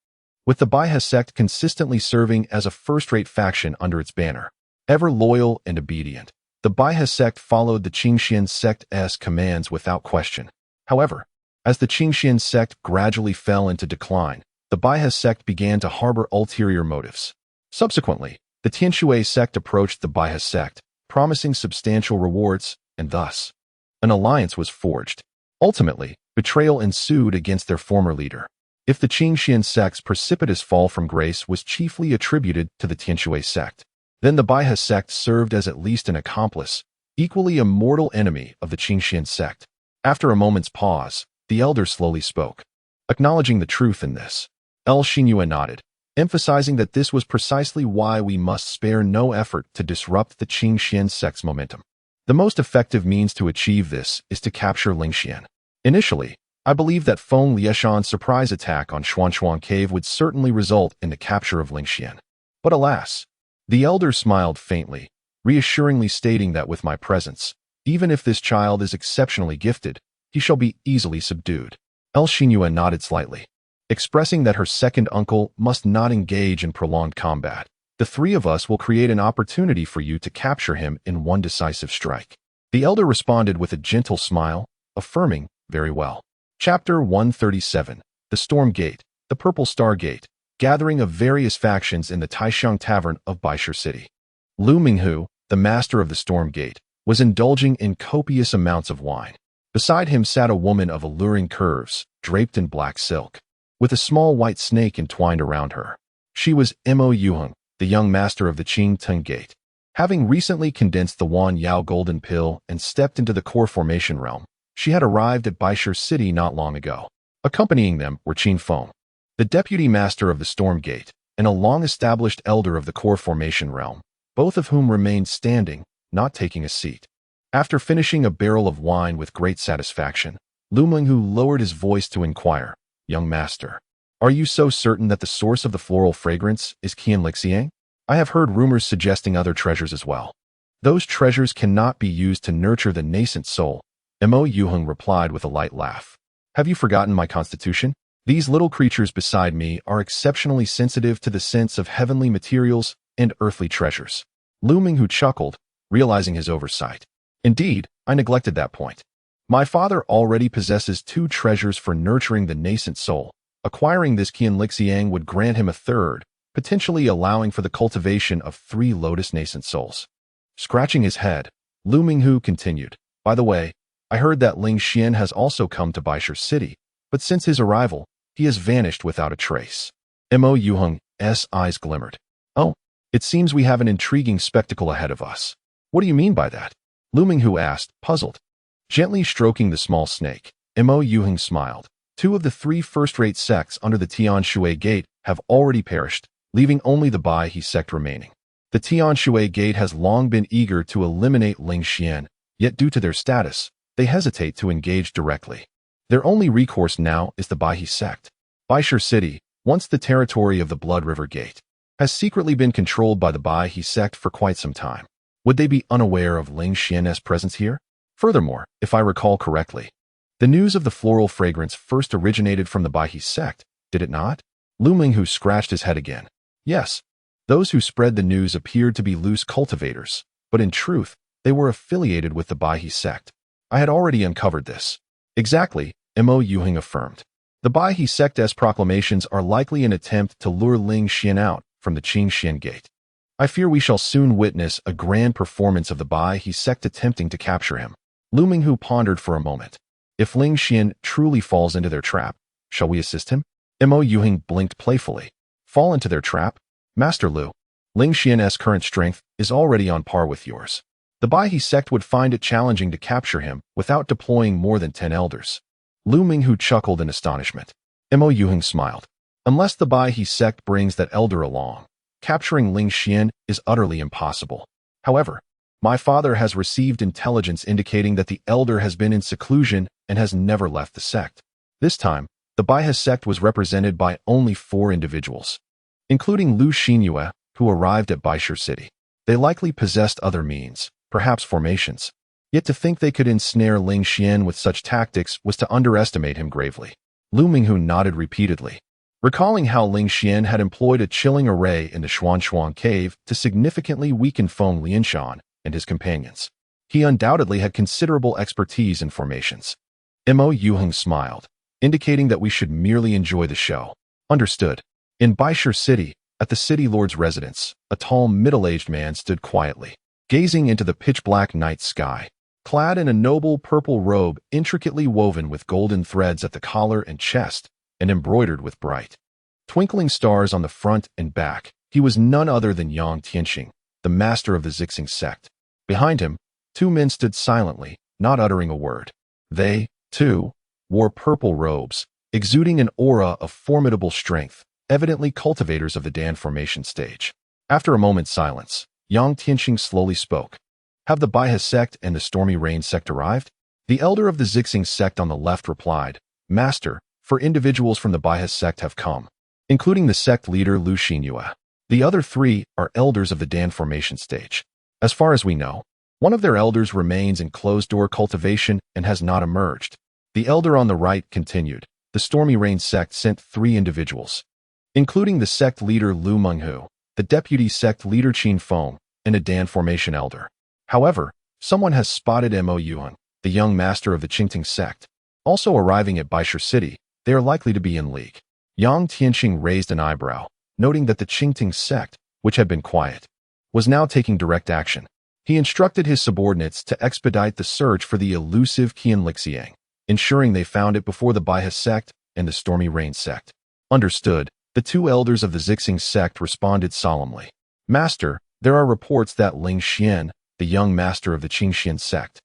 with the Baihe sect consistently serving as a first-rate faction under its banner. Ever loyal and obedient, the Baihe sect followed the Qingxian sect's commands without question. However, as the Qingxian sect gradually fell into decline, the Baihe sect began to harbor ulterior motives. Subsequently, the Tianshui sect approached the Baihe sect, promising substantial rewards, and thus, an alliance was forged. Ultimately, betrayal ensued against their former leader. If the Qingxian sect's precipitous fall from grace was chiefly attributed to the Tianshui sect, then the Baihe sect served as at least an accomplice, equally a mortal enemy of the Qingxian sect. After a moment's pause, the elder slowly spoke, acknowledging the truth in this. El Xinyue nodded, emphasizing that this was precisely why we must spare no effort to disrupt the Qingxian sect's momentum. The most effective means to achieve this is to capture Lingxian. Initially, I believed that Feng Lieshan's surprise attack on Xuanshuang Cave would certainly result in the capture of Lingxian. But alas, the elder smiled faintly, reassuringly stating that with my presence, even if this child is exceptionally gifted, he shall be easily subdued. El Xinyue nodded slightly, expressing that her second uncle must not engage in prolonged combat. The 3 of us will create an opportunity for you to capture him in one decisive strike. The elder responded with a gentle smile, affirming, very well. Chapter 137, The Storm Gate, the Purple Star Gate, gathering of various factions in the Taisheng Tavern of Baisher City. Lu Minghu, the master of the Storm Gate, was indulging in copious amounts of wine. Beside him sat a woman of alluring curves, draped in black silk, with a small white snake entwined around her. She was Mo Yuheng, the young master of the Qing Teng Gate. Having recently condensed the Wan Yao Golden Pill and stepped into the core formation realm, she had arrived at Baisher City not long ago. Accompanying them were Qin Feng, the deputy master of the Storm Gate, and a long-established elder of the core formation realm, both of whom remained standing, not taking a seat. After finishing a barrel of wine with great satisfaction, Lu Minghu lowered his voice to inquire, "Young master, are you so certain that the source of the floral fragrance is Qianlixiang? I have heard rumors suggesting other treasures as well." "Those treasures cannot be used to nurture the nascent soul," Mo Yuheng replied with a light laugh. "Have you forgotten my constitution? These little creatures beside me are exceptionally sensitive to the sense of heavenly materials and earthly treasures." Lu Minghu chuckled, realizing his oversight. "Indeed, I neglected that point. My father already possesses 2 treasures for nurturing the nascent soul. Acquiring this Qianlixiang would grant him a 3rd, potentially allowing for the cultivation of 3 lotus nascent souls." Scratching his head, Lu Minghu continued, "By the way, I heard that Ling Xian has also come to Baisher City, but since his arrival, he has vanished without a trace." Mo Yuheng's eyes glimmered. "Oh, it seems we have an intriguing spectacle ahead of us. What do you mean by that?" Lu Minghu asked, puzzled. Gently stroking the small snake, Mo Yuheng smiled. 2 of the 3 first-rate sects under the Tianshui Gate have already perished, leaving only the Baihe sect remaining. The Tianshui Gate has long been eager to eliminate Ling Xian, yet due to their status, they hesitate to engage directly. Their only recourse now is the Baihe sect. Baisher City, once the territory of the Blood River Gate, has secretly been controlled by the Baihe sect for quite some time. Would they be unaware of Ling Xian's presence here? Furthermore, if I recall correctly, the news of the floral fragrance first originated from the Baihe sect, did it not? Lu Minghu scratched his head again. Yes, those who spread the news appeared to be loose cultivators, but in truth, they were affiliated with the Baihe sect. I had already uncovered this. Exactly, Mo Yuheng affirmed. The Baihe sect's proclamations are likely an attempt to lure Ling Xian out from the Qingxian Gate. I fear we shall soon witness a grand performance of the Baihe sect attempting to capture him. Lu Minghu pondered for a moment. If Ling Xian truly falls into their trap, shall we assist him? Mo Yuheng blinked playfully. Fall into their trap? Master Lu, Ling Xian's current strength is already on par with yours. The Baihe sect would find it challenging to capture him without deploying more than 10 elders. Lu Minghu chuckled in astonishment. Mo Yuheng smiled. Unless the Baihe sect brings that elder along, capturing Ling Xian is utterly impossible. However, my father has received intelligence indicating that the elder has been in seclusion and has never left the sect. This time, the Baihe sect was represented by only 4 individuals, including Lu Xinyue, who arrived at Baisher City. They likely possessed other means, perhaps formations. Yet to think they could ensnare Ling Xian with such tactics was to underestimate him gravely. Lu Minghu nodded repeatedly, recalling how Ling Xian had employed a chilling array in the Xuanshuang cave to significantly weaken Feng Lianshan and his companions. He undoubtedly had considerable expertise in formations. Mo Yuheng smiled, indicating that we should merely enjoy the show. Understood. In Baishur City, at the city lord's residence, a tall, middle-aged man stood quietly, gazing into the pitch-black night sky. Clad in a noble purple robe intricately woven with golden threads at the collar and chest and embroidered with bright, twinkling stars on the front and back, he was none other than Yang Tianxing, the master of the Zixing sect. Behind him, two men stood silently, not uttering a word. They, too, wore purple robes, exuding an aura of formidable strength, evidently cultivators of the Dan formation stage. After a moment's silence, Yang Tianxing slowly spoke. Have the Baihe sect and the Stormy Rain sect arrived? The elder of the Zixing sect on the left replied, Master, for individuals from the Baihe sect have come, including the sect leader Lu Xinyue. The other three are elders of the Dan formation stage. As far as we know, one of their elders remains in closed-door cultivation and has not emerged. The elder on the right continued, the Stormy Rain sect sent 3 individuals, including the sect leader Lu Menghu, the deputy sect leader Qin Feng, and a Dan formation elder. However, someone has spotted Mo Yuan, the young master of the Qingting sect. Also arriving at Baishur City, they are likely to be in league. Yang Tianxing raised an eyebrow, noting that the Qingting sect, which had been quiet, was now taking direct action. He instructed his subordinates to expedite the search for the elusive Qian Lixiang, ensuring they found it before the Baihe sect and the Stormy Rain sect. Understood. The 2 elders of the Zixing sect responded solemnly. Master, there are reports that Ling Xian, the young master of the Qingxian sect,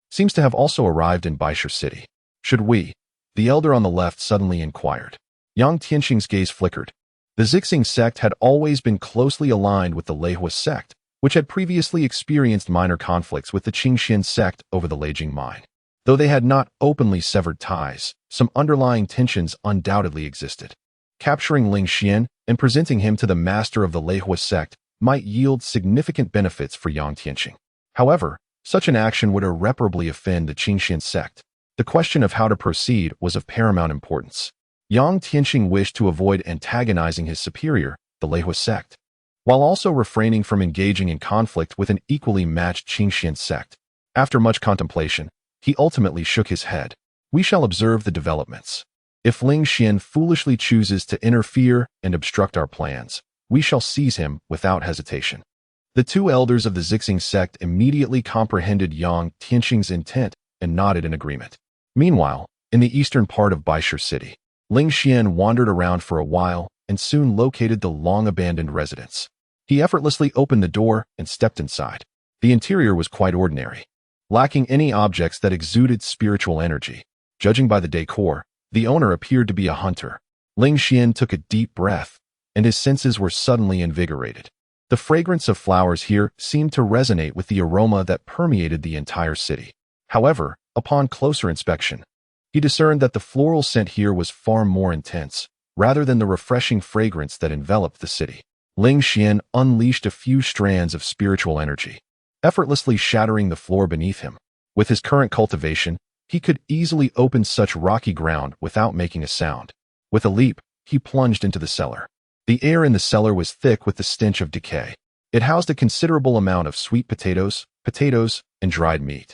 seems to have also arrived in Baishur City. Should we? The elder on the left suddenly inquired. Yang Tianxing's gaze flickered. The Zixing sect had always been closely aligned with the Leihua sect, which had previously experienced minor conflicts with the Qingxian sect over the Leijing mine. Though they had not openly severed ties, some underlying tensions undoubtedly existed. Capturing Ling Xian and presenting him to the master of the Leihua sect might yield significant benefits for Yang Tianxing. However, such an action would irreparably offend the Qingxian sect. The question of how to proceed was of paramount importance. Yang Tianxing wished to avoid antagonizing his superior, the Leihua sect, while also refraining from engaging in conflict with an equally matched Qingxian sect. After much contemplation, he ultimately shook his head. We shall observe the developments. If Ling Xian foolishly chooses to interfere and obstruct our plans, we shall seize him without hesitation. The 2 elders of the Zixing sect immediately comprehended Yang Tianxing's intent and nodded in agreement. Meanwhile, in the eastern part of Baishur City, Ling Xian wandered around for a while and soon located the long-abandoned residence. He effortlessly opened the door and stepped inside. The interior was quite ordinary, lacking any objects that exuded spiritual energy. Judging by the decor, the owner appeared to be a hunter. Ling Xian took a deep breath, and his senses were suddenly invigorated. The fragrance of flowers here seemed to resonate with the aroma that permeated the entire city. However, upon closer inspection, he discerned that the floral scent here was far more intense, rather than the refreshing fragrance that enveloped the city. Ling Xian unleashed a few strands of spiritual energy, effortlessly shattering the floor beneath him. With his current cultivation, he could easily open such rocky ground without making a sound. With a leap, he plunged into the cellar. The air in the cellar was thick with the stench of decay. It housed a considerable amount of sweet potatoes, and dried meat,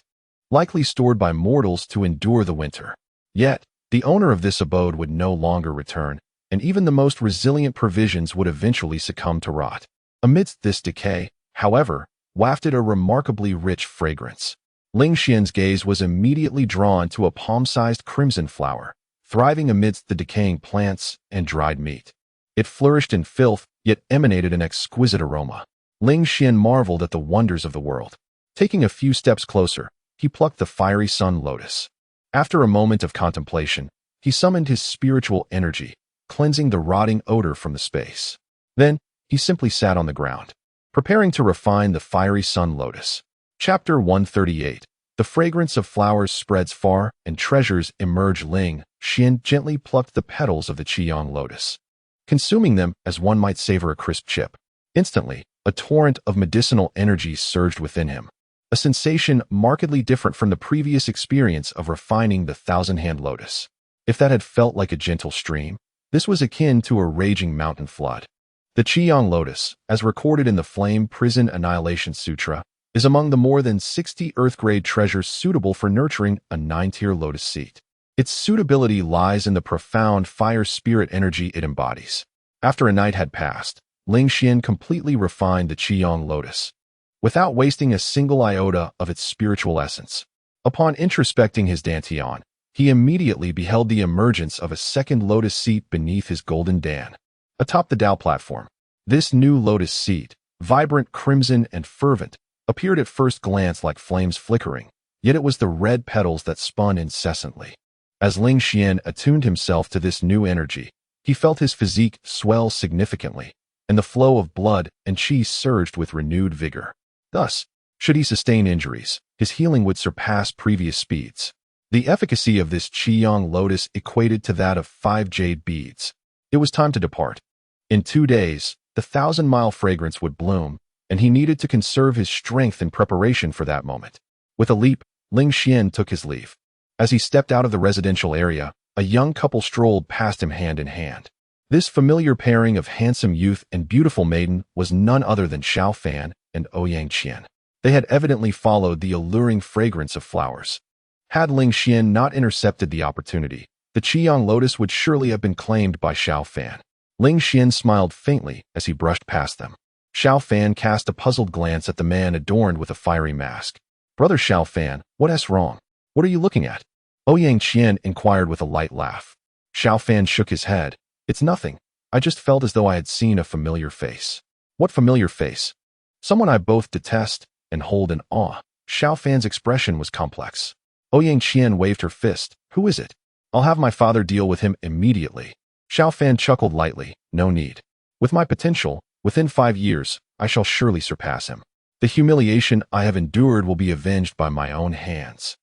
likely stored by mortals to endure the winter. Yet, the owner of this abode would no longer return, and even the most resilient provisions would eventually succumb to rot. Amidst this decay, however, wafted a remarkably rich fragrance. Ling Xian's gaze was immediately drawn to a palm-sized crimson flower, thriving amidst the decaying plants and dried meat. It flourished in filth, yet emanated an exquisite aroma. Ling Xian marveled at the wonders of the world. Taking a few steps closer, he plucked the fiery sun lotus. After a moment of contemplation, he summoned his spiritual energy, cleansing the rotting odor from the space. Then, he simply sat on the ground, preparing to refine the fiery sun lotus. Chapter 138. The fragrance of flowers spreads far, and treasures emerge. Ling Xian gently plucked the petals of the Qiyang lotus, consuming them as one might savor a crisp chip. Instantly, a torrent of medicinal energy surged within him. a sensation markedly different from the previous experience of refining the thousand-hand lotus. If that had felt like a gentle stream, this was akin to a raging mountain flood. The Qiyang lotus, as recorded in the Flame Prison Annihilation Sutra, is among the more than 60 earth-grade treasures suitable for nurturing a 9-tier lotus seat. Its suitability lies in the profound fire spirit energy it embodies. After a night had passed, Ling Xian completely refined the Qiyang lotus, without wasting a single iota of its spiritual essence. Upon introspecting his dantian, he immediately beheld the emergence of a second lotus seat beneath his golden dan. Atop the Tao platform, this new lotus seat, vibrant crimson and fervent, appeared at first glance like flames flickering, yet it was the red petals that spun incessantly. As Ling Xian attuned himself to this new energy, he felt his physique swell significantly, and the flow of blood and qi surged with renewed vigor. Thus, should he sustain injuries, his healing would surpass previous speeds. The efficacy of this Qiyang lotus equated to that of 5 jade beads. It was time to depart. In 2 days, the 1,000-mile fragrance would bloom, and he needed to conserve his strength in preparation for that moment. With a leap, Ling Xian took his leave. As he stepped out of the residential area, a young couple strolled past him hand in hand. This familiar pairing of handsome youth and beautiful maiden was none other than Xiao Fan and Ouyang Qian. They had evidently followed the alluring fragrance of flowers. Had Ling Xian not intercepted the opportunity, the Qiyang lotus would surely have been claimed by Xiao Fan. Ling Xian smiled faintly as he brushed past them. Xiao Fan cast a puzzled glance at the man adorned with a fiery mask. "Brother Xiao Fan, what's wrong? What are you looking at?" Ouyang Qian inquired with a light laugh. Xiao Fan shook his head. "It's nothing. I just felt as though I had seen a familiar face." "What familiar face?" "Someone I both detest and hold in awe." Xiao Fan's expression was complex. Ouyang Qian waved her fist. "Who is it? I'll have my father deal with him immediately." Xiao Fan chuckled lightly. "No need. With my potential, within 5 years, I shall surely surpass him. The humiliation I have endured will be avenged by my own hands."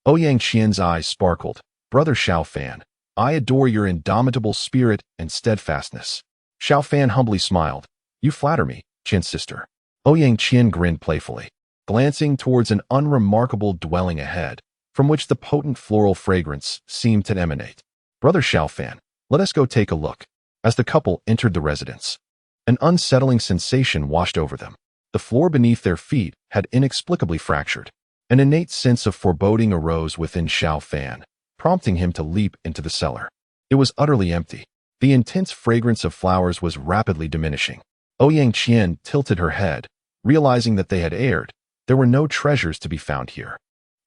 Ouyang Qian's eyes sparkled. "Brother Xiao Fan, I adore your indomitable spirit and steadfastness." Xiao Fan humbly smiled. "You flatter me, Qian's sister." Ouyang Qian grinned playfully, glancing towards an unremarkable dwelling ahead, from which the potent floral fragrance seemed to emanate. "Brother Xiao Fan, let us go take a look." As the couple entered the residence, an unsettling sensation washed over them. The floor beneath their feet had inexplicably fractured. An innate sense of foreboding arose within Xiao Fan, prompting him to leap into the cellar. It was utterly empty. The intense fragrance of flowers was rapidly diminishing. Ouyang Qian tilted her head, realizing that they had erred. There were no treasures to be found here.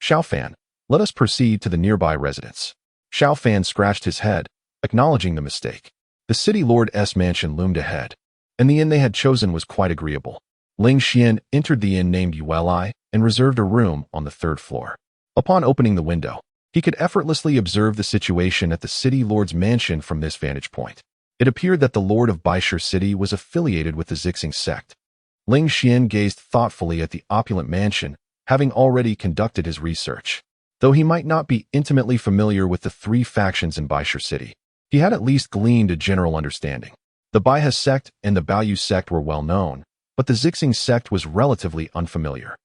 "Xiao Fan, let us proceed to the nearby residence." Xiao Fan scratched his head, acknowledging the mistake. The city lord's mansion loomed ahead, and the inn they had chosen was quite agreeable. Ling Xian entered the inn named Yuelai and reserved a room on the 3rd floor. Upon opening the window, he could effortlessly observe the situation at the city lord's mansion from this vantage point. It appeared that the lord of Baishur City was affiliated with the Zixing sect. Ling Xian gazed thoughtfully at the opulent mansion, having already conducted his research. Though he might not be intimately familiar with the 3 factions in Baishur City, he had at least gleaned a general understanding. The Baihe sect and the Baoyu sect were well known, but the Zixing sect was relatively unfamiliar.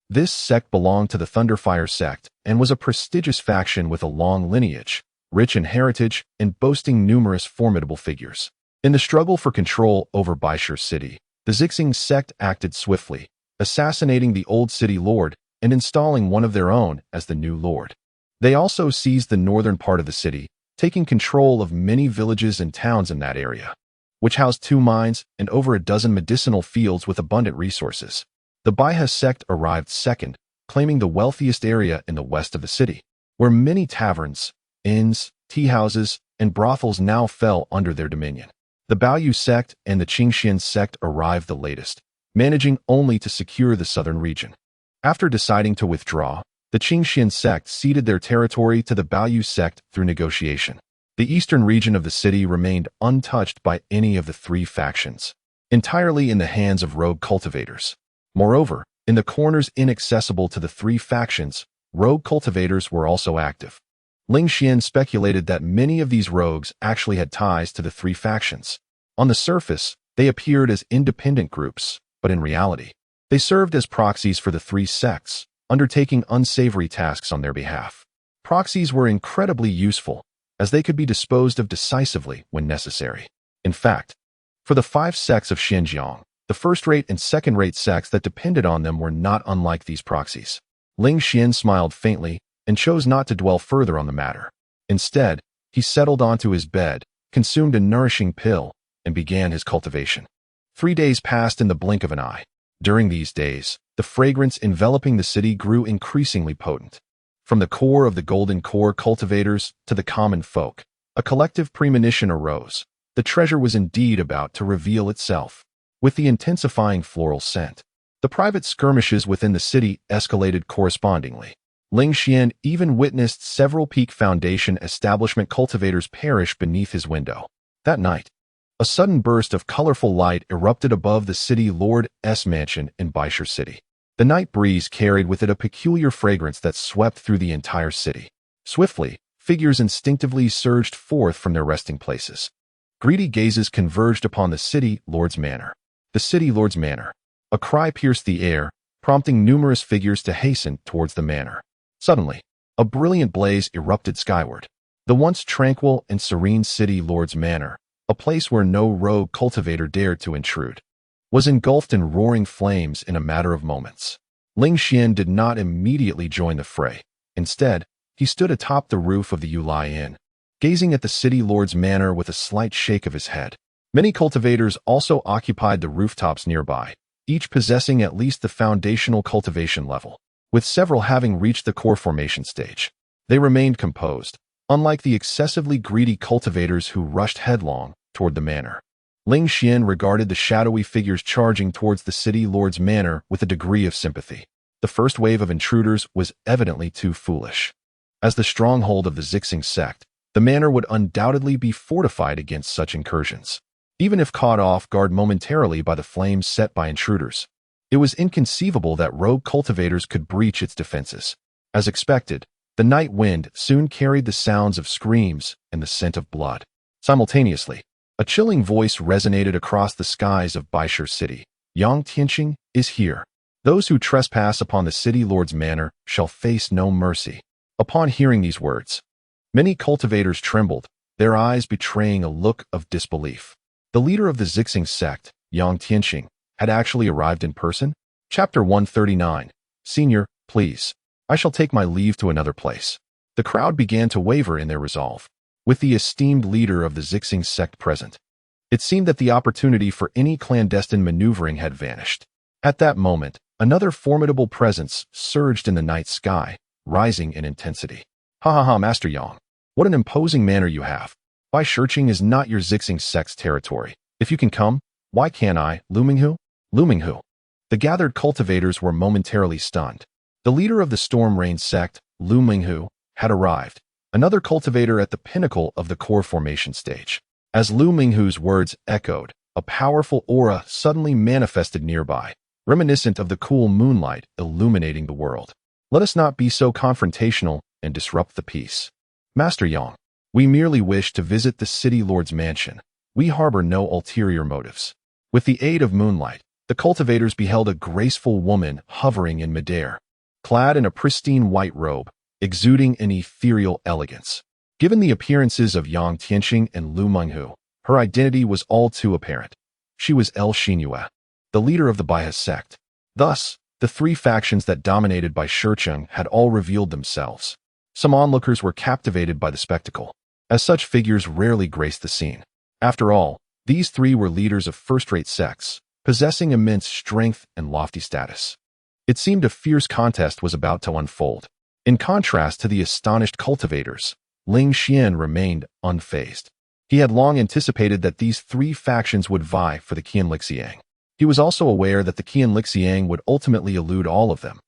This sect belonged to the Thunderfire sect and was a prestigious faction with a long lineage, rich in heritage, and boasting numerous formidable figures. In the struggle for control over Baishur City, the Zixing sect acted swiftly, assassinating the old city lord and installing one of their own as the new lord. They also seized the northern part of the city, taking control of many villages and towns in that area, which housed 2 mines and over a dozen medicinal fields with abundant resources. The Baihe sect arrived second, claiming the wealthiest area in the west of the city, where many taverns, inns, tea houses, and brothels now fell under their dominion. The Baoyu sect and the Qingxian sect arrived the latest, managing only to secure the southern region. After deciding to withdraw, the Qingxian sect ceded their territory to the Baoyu sect through negotiation. The eastern region of the city remained untouched by any of the 3 factions, entirely in the hands of rogue cultivators. Moreover, in the corners inaccessible to the 3 factions, rogue cultivators were also active. Ling Xian speculated that many of these rogues actually had ties to the 3 factions. On the surface, they appeared as independent groups, but in reality, they served as proxies for the 3 sects, undertaking unsavory tasks on their behalf. Proxies were incredibly useful, as they could be disposed of decisively when necessary. In fact, for the 5 sects of Xinjiang, the first-rate and second-rate sects that depended on them were not unlike these proxies. Ling Xian smiled faintly and chose not to dwell further on the matter. Instead, he settled onto his bed, consumed a nourishing pill, and began his cultivation. 3 days passed in the blink of an eye. During these days, the fragrance enveloping the city grew increasingly potent. From the core of the Golden Core cultivators to the common folk, a collective premonition arose. The treasure was indeed about to reveal itself. With the intensifying floral scent, the private skirmishes within the city escalated correspondingly. Ling Xian even witnessed several Peak Foundation establishment cultivators perish beneath his window. That night, a sudden burst of colorful light erupted above the city lord's mansion in Baisher City. The night breeze carried with it a peculiar fragrance that swept through the entire city. Swiftly, figures instinctively surged forth from their resting places. Greedy gazes converged upon the city lord's manor. The city lord's manor. A cry pierced the air, prompting numerous figures to hasten towards the manor. Suddenly, a brilliant blaze erupted skyward. The once tranquil and serene city lord's manor, a place where no rogue cultivator dared to intrude, was engulfed in roaring flames in a matter of moments. Ling Xian did not immediately join the fray. Instead, he stood atop the roof of the Yulai Inn, gazing at the city lord's manor with a slight shake of his head. Many cultivators also occupied the rooftops nearby, each possessing at least the foundational cultivation level, with several having reached the core formation stage. They remained composed, unlike the excessively greedy cultivators who rushed headlong toward the manor. Ling Xian regarded the shadowy figures charging towards the city lord's manor with a degree of sympathy. The first wave of intruders was evidently too foolish. As the stronghold of the Zixing sect, the manor would undoubtedly be fortified against such incursions. Even if caught off guard momentarily by the flames set by intruders, it was inconceivable that rogue cultivators could breach its defenses. As expected, the night wind soon carried the sounds of screams and the scent of blood. Simultaneously, a chilling voice resonated across the skies of Baisher City. Yang Tianqing is here. Those who trespass upon the city lord's manor shall face no mercy. Upon hearing these words, many cultivators trembled, their eyes betraying a look of disbelief. The leader of the Zixing sect, Yang Tianqing, had actually arrived in person? Chapter 139. Senior, please. I shall take my leave to another place. The crowd began to waver in their resolve. With the esteemed leader of the Zixing sect present, it seemed that the opportunity for any clandestine maneuvering had vanished. At that moment, another formidable presence surged in the night sky, rising in intensity. Ha ha ha, Master Yang. What an imposing manner you have. Baisherqing is not your Zixing sect's territory. If you can come, why can't I, Lu Minghu? Lu Minghu. The gathered cultivators were momentarily stunned. The leader of the Storm Rain sect, Lu Minghu, had arrived, another cultivator at the pinnacle of the core formation stage. As Lu Minghu's words echoed, a powerful aura suddenly manifested nearby, reminiscent of the cool moonlight illuminating the world. Let us not be so confrontational and disrupt the peace. Master Yang, we merely wish to visit the city lord's mansion. We harbor no ulterior motives. With the aid of moonlight, the cultivators beheld a graceful woman hovering in midair, clad in a pristine white robe, exuding an ethereal elegance. Given the appearances of Yang Tianqing and Lu Minghu, her identity was all too apparent. She was El Xinyue, the leader of the Baihe sect. Thus, the 3 factions that dominated Baisherqing had all revealed themselves. Some onlookers were captivated by the spectacle, as such figures rarely graced the scene. After all, these 3 were leaders of first-rate sects, possessing immense strength and lofty status. It seemed a fierce contest was about to unfold. In contrast to the astonished cultivators, Ling Xian remained unfazed. He had long anticipated that these 3 factions would vie for the Qianlixiang. He was also aware that the Qianlixiang would ultimately elude all of them,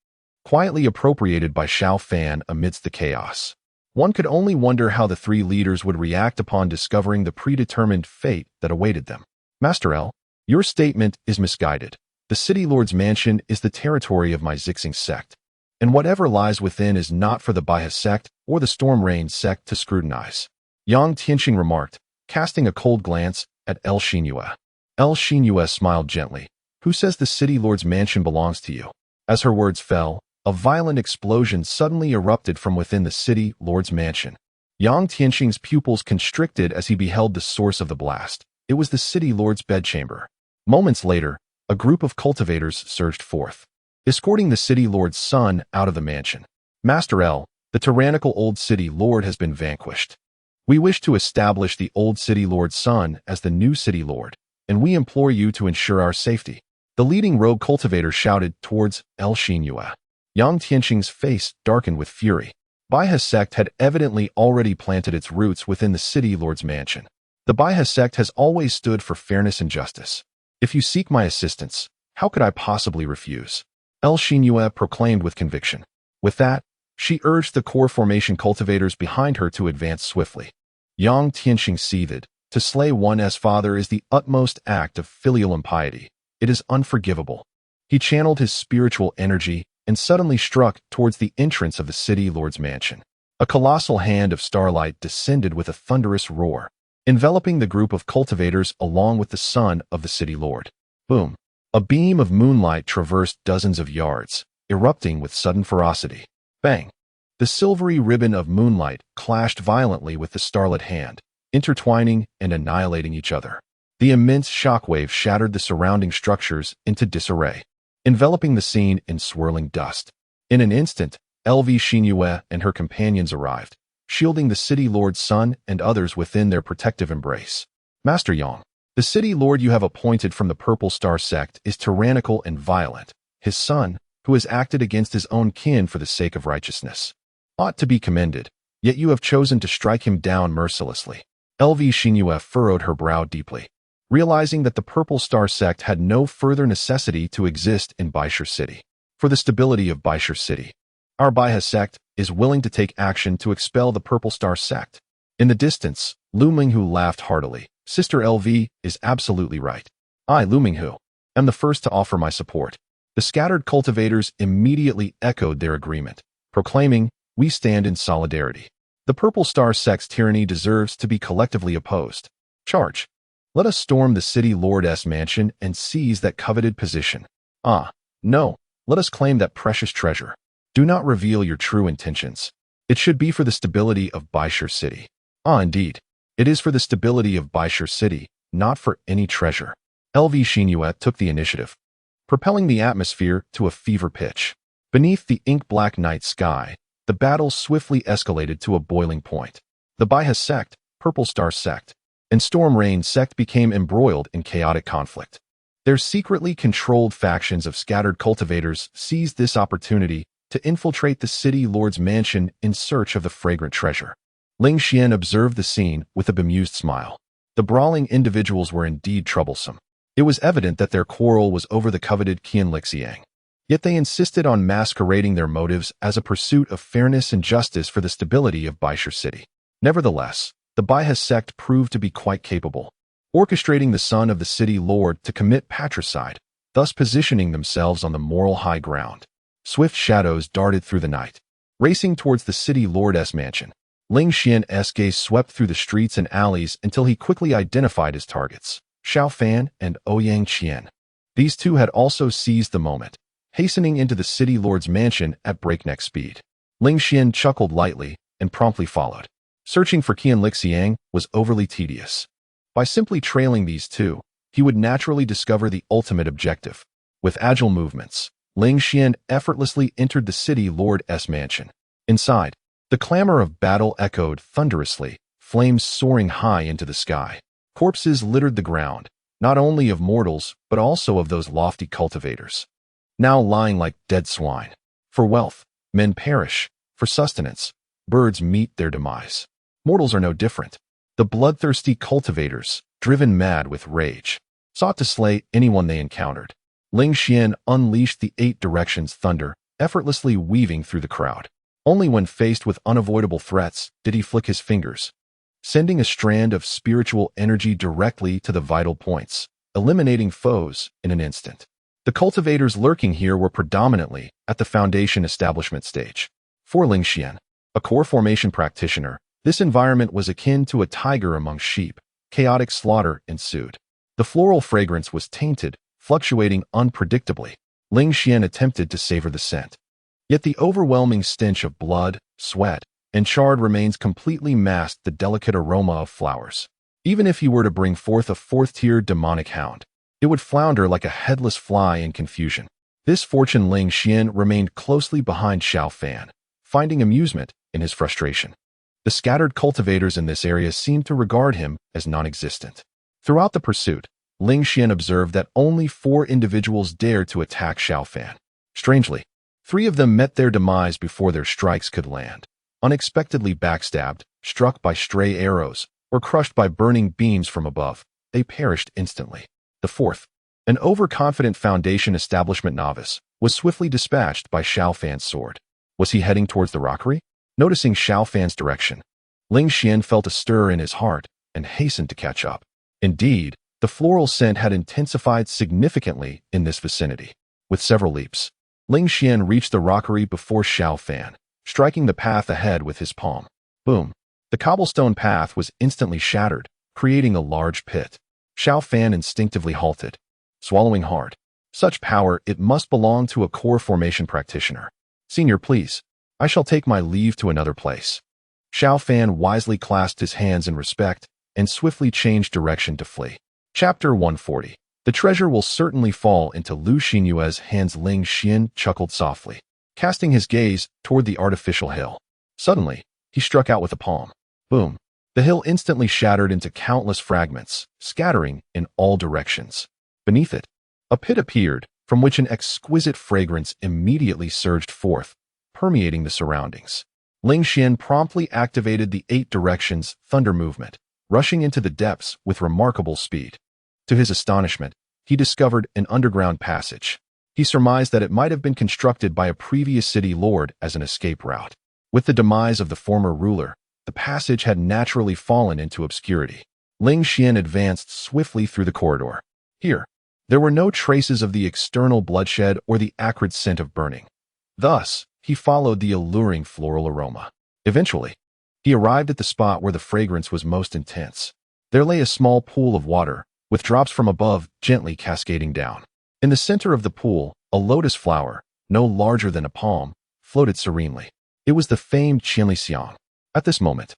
quietly appropriated by Xiao Fan amidst the chaos. One could only wonder how the 3 leaders would react upon discovering the predetermined fate that awaited them. Master L, your statement is misguided. The city lord's mansion is the territory of my Zixing sect, and whatever lies within is not for the Baihe sect or the Storm Rain sect to scrutinize. Yang Tianqing remarked, casting a cold glance at El Xinyue. El Xinyue smiled gently. Who says the city lord's mansion belongs to you? As her words fell, a violent explosion suddenly erupted from within the city lord's mansion. Yang Tianxing's pupils constricted as he beheld the source of the blast. It was the city lord's bedchamber. Moments later, a group of cultivators surged forth, escorting the city lord's son out of the mansion. Master L, the tyrannical old city lord has been vanquished. We wish to establish the old city lord's son as the new city lord, and we implore you to ensure our safety. The leading rogue cultivator shouted towards El Xinyue. Yang Tianxing's face darkened with fury. Baihe sect had evidently already planted its roots within the city lord's mansion. The Baihe sect has always stood for fairness and justice. If you seek my assistance, how could I possibly refuse? El Xinyue proclaimed with conviction. With that, she urged the core formation cultivators behind her to advance swiftly. Yang Tianxing seethed. To slay one's father is the utmost act of filial impiety. It is unforgivable. He channeled his spiritual energy and suddenly struck towards the entrance of the city lord's mansion. A colossal hand of starlight descended with a thunderous roar, enveloping the group of cultivators along with the son of the city lord. Boom! A beam of moonlight traversed dozens of yards, erupting with sudden ferocity. Bang! The silvery ribbon of moonlight clashed violently with the starlit hand, intertwining and annihilating each other. The immense shockwave shattered the surrounding structures into disarray, enveloping the scene in swirling dust. In an instant, LV Xinyue and her companions arrived, shielding the city lord's son and others within their protective embrace. Master Yang, the city lord you have appointed from the Purple Star sect is tyrannical and violent. His son, who has acted against his own kin for the sake of righteousness, ought to be commended, yet you have chosen to strike him down mercilessly. LV Xinyue furrowed her brow deeply, realizing that the Purple Star sect had no further necessity to exist in Baishur City. For the stability of Baishur City, our Baihe sect is willing to take action to expel the Purple Star sect. In the distance, Lu Minghu laughed heartily. Sister LV is absolutely right. I, Lu Minghu, am the first to offer my support. The scattered cultivators immediately echoed their agreement, proclaiming, we stand in solidarity. The Purple Star sect's tyranny deserves to be collectively opposed. Charge! Let us storm the city lord's mansion and seize that coveted position. Ah, no, let us claim that precious treasure. Do not reveal your true intentions. It should be for the stability of Baishur City. Ah, indeed. It is for the stability of Baishur City, not for any treasure. LV Xinyue took the initiative, propelling the atmosphere to a fever pitch. Beneath the ink-black night sky, the battle swiftly escalated to a boiling point. The Baihe sect, Purple Star sect, and Storm Rain sect became embroiled in chaotic conflict. Their secretly controlled factions of scattered cultivators seized this opportunity to infiltrate the city lord's mansion in search of the fragrant treasure. Ling Xian observed the scene with a bemused smile. The brawling individuals were indeed troublesome. It was evident that their quarrel was over the coveted Qianlixiang. Yet they insisted on masquerading their motives as a pursuit of fairness and justice for the stability of Baishur City. Nevertheless, the Baihe sect proved to be quite capable, orchestrating the son of the city lord to commit patricide, thus positioning themselves on the moral high ground. Swift shadows darted through the night, racing towards the city lord's mansion. Ling Xian's gaze swept through the streets and alleys until he quickly identified his targets, Xiao Fan and Ouyang Qian. These two had also seized the moment, hastening into the city lord's mansion at breakneck speed. Ling Xian chuckled lightly and promptly followed. Searching for Qianlixiang was overly tedious. By simply trailing these two, he would naturally discover the ultimate objective. With agile movements, Ling Xian effortlessly entered the city lord's mansion. Inside, the clamor of battle echoed thunderously, flames soaring high into the sky. Corpses littered the ground, not only of mortals, but also of those lofty cultivators, now lying like dead swine. For wealth, men perish. For sustenance, birds meet their demise. Mortals are no different. The bloodthirsty cultivators, driven mad with rage, sought to slay anyone they encountered. Ling Xian unleashed the 8 directions thunder, effortlessly weaving through the crowd. Only when faced with unavoidable threats did he flick his fingers, sending a strand of spiritual energy directly to the vital points, eliminating foes in an instant. The cultivators lurking here were predominantly at the foundation establishment stage. For Ling Xian, a core formation practitioner, this environment was akin to a tiger among sheep. Chaotic slaughter ensued. The floral fragrance was tainted, fluctuating unpredictably. Ling Xian attempted to savor the scent, Yet the overwhelming stench of blood, sweat, and chard remains completely masked the delicate aroma of flowers. Even if he were to bring forth a fourth-tier demonic hound, it would flounder like a headless fly in confusion. This fortune Ling Xian remained closely behind Xiao Fan, finding amusement in his frustration. The scattered cultivators in this area seemed to regard him as non-existent. Throughout the pursuit, Ling Xian observed that only 4 individuals dared to attack Xiao Fan. Strangely, 3 of them met their demise before their strikes could land. Unexpectedly backstabbed, struck by stray arrows, or crushed by burning beams from above, they perished instantly. The 4th, an overconfident Foundation establishment novice, was swiftly dispatched by Xiao Fan's sword. Was he heading towards the rockery? Noticing Xiao Fan's direction, Ling Xian felt a stir in his heart and hastened to catch up. Indeed, the floral scent had intensified significantly in this vicinity. With several leaps, Ling Xian reached the rockery before Xiao Fan, striking the path ahead with his palm. Boom! The cobblestone path was instantly shattered, creating a large pit. Xiao Fan instinctively halted, swallowing hard. Such power, it must belong to a core formation practitioner. Senior, please. I shall take my leave to another place. Xiao Fan wisely clasped his hands in respect and swiftly changed direction to flee. Chapter 140. The treasure will certainly fall into Lu Xinyue's hands. Ling Xian chuckled softly, casting his gaze toward the artificial hill. Suddenly, he struck out with a palm. Boom! The hill instantly shattered into countless fragments, scattering in all directions. Beneath it, a pit appeared, from which an exquisite fragrance immediately surged forth, permeating the surroundings. Ling Xian promptly activated the 8 directions thunder movement, rushing into the depths with remarkable speed. To his astonishment, he discovered an underground passage. He surmised that it might have been constructed by a previous city lord as an escape route. With the demise of the former ruler, the passage had naturally fallen into obscurity. Ling Xian advanced swiftly through the corridor. Here, there were no traces of the external bloodshed or the acrid scent of burning. Thus, he followed the alluring floral aroma. Eventually, he arrived at the spot where the fragrance was most intense. There lay a small pool of water, with drops from above gently cascading down. In the center of the pool, a lotus flower, no larger than a palm, floated serenely. It was the famed Qianli. At this moment,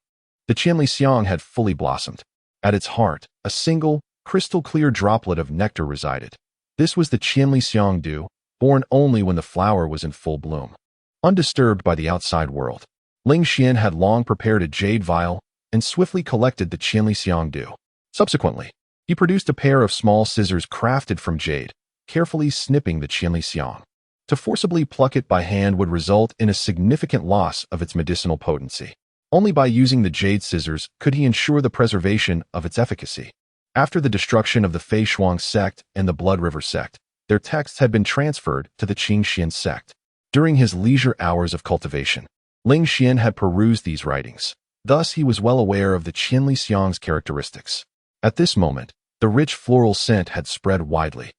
the Qianli had fully blossomed. At its heart, a single, crystal-clear droplet of nectar resided. This was the Qianli dew, born only when the flower was in full bloom. Undisturbed by the outside world, Ling Xian had long prepared a jade vial and swiftly collected the Qianli dew. Subsequently, he produced a pair of small scissors crafted from jade, carefully snipping the Qianli. To forcibly pluck it by hand would result in a significant loss of its medicinal potency. Only by using the jade scissors could he ensure the preservation of its efficacy. After the destruction of the Fei Shuang sect and the Blood River sect, their texts had been transferred to the Qingxian sect. During his leisure hours of cultivation, Ling Xian had perused these writings. Thus, he was well aware of the Qianli's characteristics. At this moment, the rich floral scent had spread widely,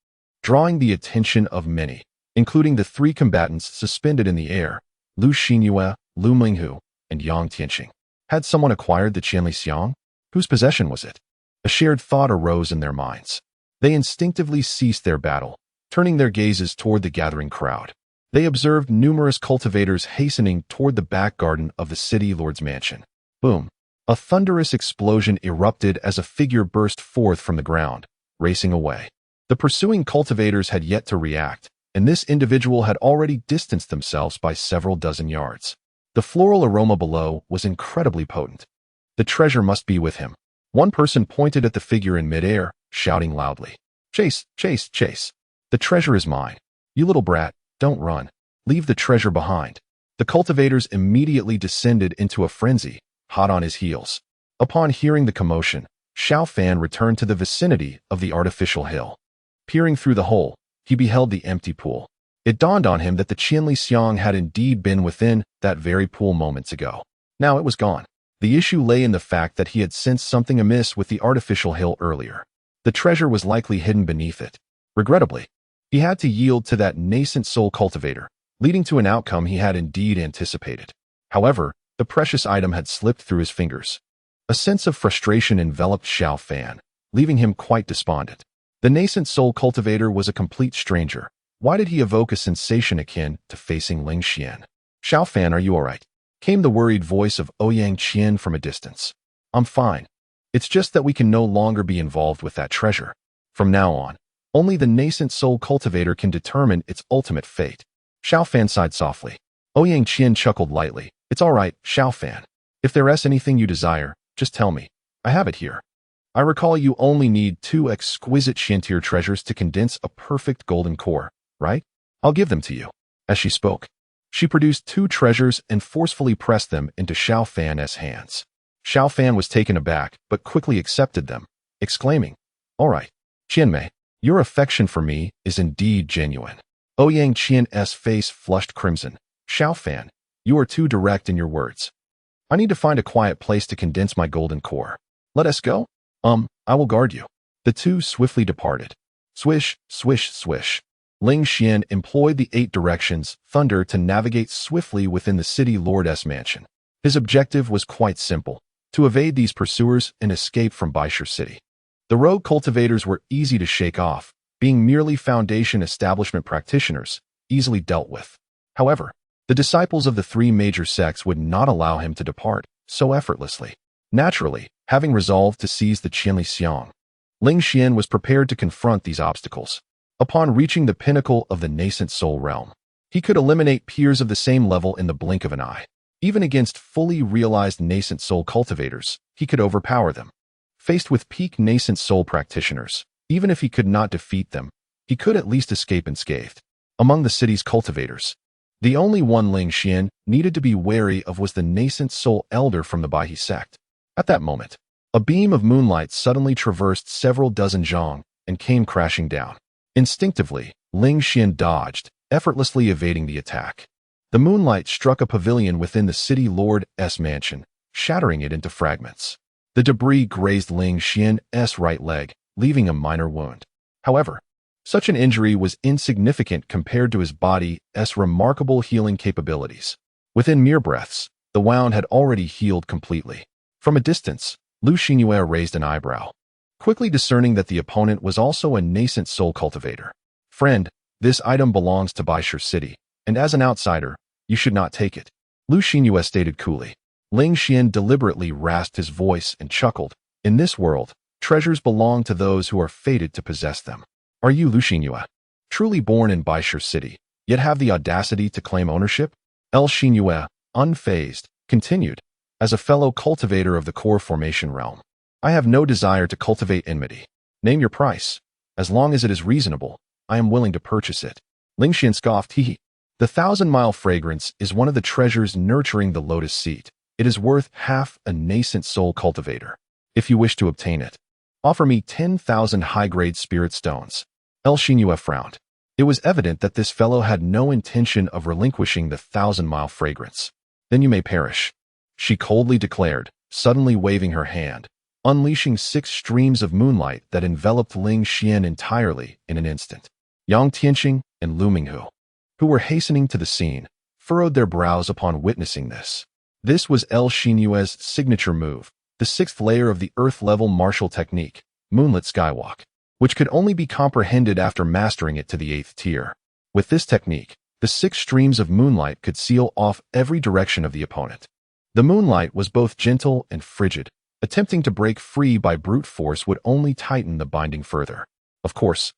drawing the attention of many, including the 3 combatants suspended in the air, Lu Xinyue, Lu Minghu, and Yang Tianqing. Had someone acquired the Qianli? Whose possession was it? A shared thought arose in their minds. They instinctively ceased their battle, turning their gazes toward the gathering crowd. They observed numerous cultivators hastening toward the back garden of the city lord's mansion. Boom! A thunderous explosion erupted as a figure burst forth from the ground, racing away. The pursuing cultivators had yet to react, and this individual had already distanced themselves by several dozen yards. The floral aroma below was incredibly potent. The treasure must be with him. One person pointed at the figure in midair, shouting loudly, "Chase, chase, chase! The treasure is mine! You little brat, don't run. Leave the treasure behind." The cultivators immediately descended into a frenzy, hot on his heels. Upon hearing the commotion, Xiao Fan returned to the vicinity of the artificial hill. Peering through the hole, he beheld the empty pool. It dawned on him that the Qianli had indeed been within that very pool moments ago. Now it was gone. The issue lay in the fact that he had sensed something amiss with the artificial hill earlier. The treasure was likely hidden beneath it. Regrettably, he had to yield to that nascent soul cultivator, leading to an outcome he had indeed anticipated. However, the precious item had slipped through his fingers. A sense of frustration enveloped Xiao Fan, leaving him quite despondent. The nascent soul cultivator was a complete stranger, Why did he evoke a sensation akin to facing Ling Xian? Xiao Fan, are you all right? Came the worried voice of Ouyang Qian from a distance. I'm fine. It's just that we can no longer be involved with that treasure. From now on, only the nascent soul cultivator can determine its ultimate fate. Xiao Fan sighed softly. Ouyang Qian chuckled lightly. It's all right, Xiao Fan. If there's anything you desire, just tell me. I have it here. I recall you only need 2 exquisite Qiantier treasures to condense a perfect golden core, right? I'll give them to you. As she spoke, she produced 2 treasures and forcefully pressed them into Xiao Fan's hands. Xiao Fan was taken aback, but quickly accepted them, exclaiming, all right, Qianmei, your affection for me is indeed genuine. Ouyang Qian's face flushed crimson. Xiao Fan, you are too direct in your words. I need to find a quiet place to condense my golden core. Let us go? I will guard you. The 2 swiftly departed. Swish, swish, swish. Ling Xian employed the 8 directions, thunder, to navigate swiftly within the city lord's mansion. His objective was quite simple, to evade these pursuers and escape from Baishur City. The rogue cultivators were easy to shake off, being merely Foundation establishment practitioners, easily dealt with. However, the disciples of the 3 major sects would not allow him to depart so effortlessly. Naturally, having resolved to seize the Qianli Xiang, Ling Xian was prepared to confront these obstacles. Upon reaching the pinnacle of the nascent soul realm, he could eliminate peers of the same level in the blink of an eye. Even against fully realized nascent soul cultivators, he could overpower them. Faced with peak nascent soul practitioners, even if he could not defeat them, he could at least escape unscathed. Among the city's cultivators, the only one Ling Xian needed to be wary of was the nascent soul elder from the Baihe sect. At that moment, a beam of moonlight suddenly traversed several dozen zhang and came crashing down. Instinctively, Ling Xian dodged, effortlessly evading the attack. The moonlight struck a pavilion within the city lord's mansion, shattering it into fragments. The debris grazed Ling Xian's right leg, leaving a minor wound. However, such an injury was insignificant compared to his body's remarkable healing capabilities. Within mere breaths, the wound had already healed completely. From a distance, Lu Xinyue raised an eyebrow, quickly discerning that the opponent was also a nascent soul cultivator. Friend, this item belongs to Baishur City, and as an outsider, you should not take it. Lu Xinyue stated coolly. Ling Xian deliberately rasped his voice and chuckled. In this world, treasures belong to those who are fated to possess them. Are you Lu Xinyue, truly born in Baishur City, yet have the audacity to claim ownership? L. Xinyue, unfazed, continued, as a fellow cultivator of the core formation realm, I have no desire to cultivate enmity. Name your price. As long as it is reasonable, I am willing to purchase it. Ling Xian scoffed. Hee. The 1,000-mile fragrance is one of the treasures nurturing the lotus seed. It is worth half a nascent soul cultivator. If you wish to obtain it, offer me 10,000 high-grade spirit stones. El Xinyue frowned. It was evident that this fellow had no intention of relinquishing the 1,000-mile fragrance. Then you may perish, she coldly declared, suddenly waving her hand, unleashing 6 streams of moonlight that enveloped Ling Xian entirely in an instant. Yang Tianqing and Lu Minghu, who were hastening to the scene, furrowed their brows upon witnessing this. This was El Xinyue's signature move, the 6th layer of the Earth-level martial technique, Moonlit Skywalk, which could only be comprehended after mastering it to the 8th tier. With this technique, the 6 streams of moonlight could seal off every direction of the opponent. The moonlight was both gentle and frigid. Attempting to break free by brute force would only tighten the binding further. Of course,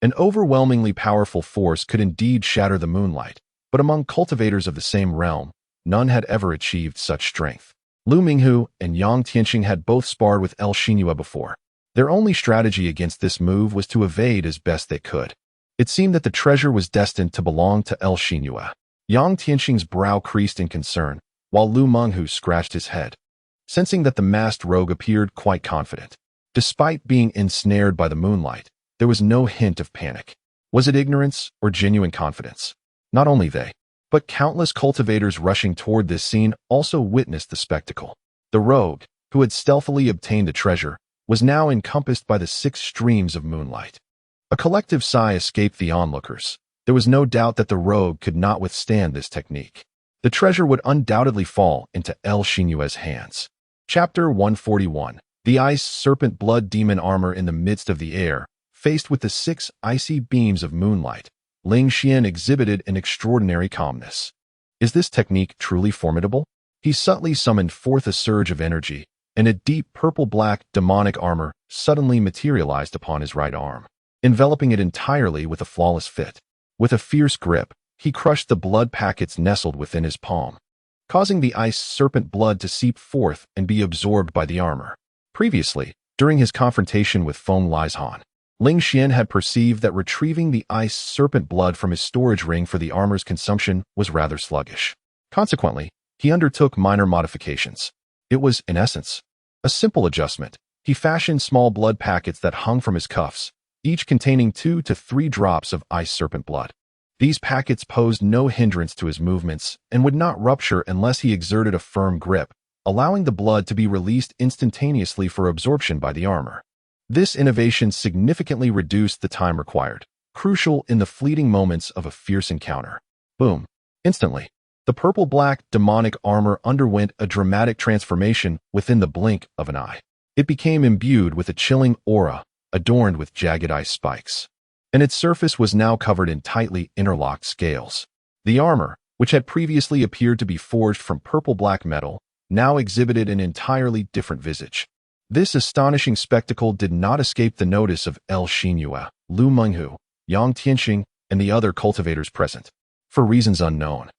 an overwhelmingly powerful force could indeed shatter the moonlight, but among cultivators of the same realm, none had ever achieved such strength. Lu Minghu and Yang Tianqing had both sparred with El Xinyue before. Their only strategy against this move was to evade as best they could. It seemed that the treasure was destined to belong to El Xinyue. Yang Tianqing's brow creased in concern, while Lu Minghu scratched his head, sensing that the masked rogue appeared quite confident. Despite being ensnared by the moonlight, there was no hint of panic. Was it ignorance or genuine confidence? Not only they, but countless cultivators rushing toward this scene also witnessed the spectacle. The rogue, who had stealthily obtained the treasure, was now encompassed by the 6 streams of moonlight. A collective sigh escaped the onlookers. There was no doubt that the rogue could not withstand this technique. The treasure would undoubtedly fall into El Xinyue's hands. Chapter 141. The Ice Serpent Blood Demon armor in the midst of the air, faced with the 6 icy beams of moonlight, Ling Xian exhibited an extraordinary calmness. Is this technique truly formidable? He subtly summoned forth a surge of energy, and a deep purple-black demonic armor suddenly materialized upon his right arm, enveloping it entirely with a flawless fit. With a fierce grip, he crushed the blood packets nestled within his palm, causing the ice serpent blood to seep forth and be absorbed by the armor. Previously, during his confrontation with Feng Lizhan, Ling Xian had perceived that retrieving the ice serpent blood from his storage ring for the armor's consumption was rather sluggish. Consequently, he undertook minor modifications. It was, in essence, a simple adjustment. He fashioned small blood packets that hung from his cuffs, each containing 2 to 3 drops of ice serpent blood. These packets posed no hindrance to his movements and would not rupture unless he exerted a firm grip, allowing the blood to be released instantaneously for absorption by the armor. This innovation significantly reduced the time required, crucial in the fleeting moments of a fierce encounter. Boom! Instantly, the purple-black demonic armor underwent a dramatic transformation within the blink of an eye. It became imbued with a chilling aura, adorned with jagged ice spikes, and its surface was now covered in tightly interlocked scales. The armor, which had previously appeared to be forged from purple-black metal, now exhibited an entirely different visage. This astonishing spectacle did not escape the notice of El Xinyue, Lu Menghu, Yang Tianxing, and the other cultivators present. For reasons unknown,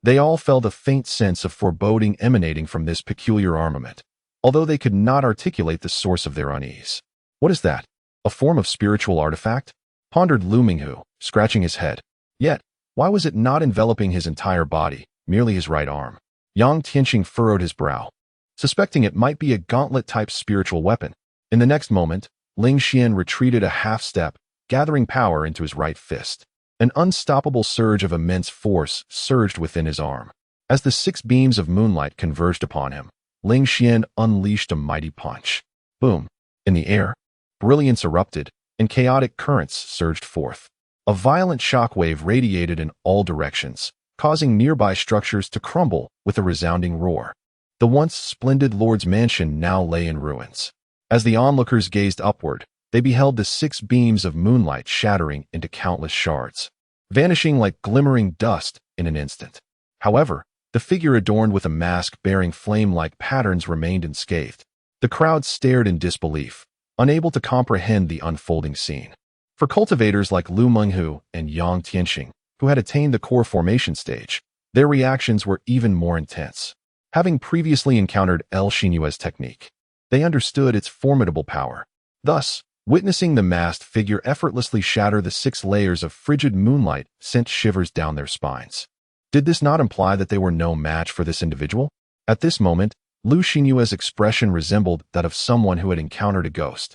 they all felt a faint sense of foreboding emanating from this peculiar armament, although they could not articulate the source of their unease. What is that? A form of spiritual artifact? Pondered Lu Menghu, scratching his head. Yet, why was it not enveloping his entire body, merely his right arm? Yang Tianxing furrowed his brow, suspecting it might be a gauntlet-type spiritual weapon. In the next moment, Ling Xian retreated a half-step, gathering power into his right fist. An unstoppable surge of immense force surged within his arm. As the 6 beams of moonlight converged upon him, Ling Xian unleashed a mighty punch. Boom! In the air, brilliance erupted, and chaotic currents surged forth. A violent shockwave radiated in all directions, causing nearby structures to crumble with a resounding roar. The once splendid lord's mansion now lay in ruins. As the onlookers gazed upward, they beheld the 6 beams of moonlight shattering into countless shards, vanishing like glimmering dust in an instant. However, the figure adorned with a mask bearing flame-like patterns remained unscathed. The crowd stared in disbelief, unable to comprehend the unfolding scene. For cultivators like Lu Menghu and Yang Tianxing, who had attained the core formation stage, their reactions were even more intense. Having previously encountered El Xinyue's technique, they understood its formidable power. Thus, witnessing the masked figure effortlessly shatter the 6 layers of frigid moonlight sent shivers down their spines. Did this not imply that they were no match for this individual? At this moment, Lu Xinyue's expression resembled that of someone who had encountered a ghost.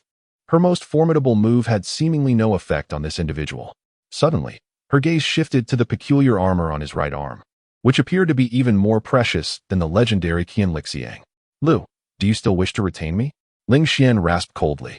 Her most formidable move had seemingly no effect on this individual. Suddenly, her gaze shifted to the peculiar armor on his right arm, which appeared to be even more precious than the legendary Qianlixiang. Lu, do you still wish to retain me? Ling Xian rasped coldly.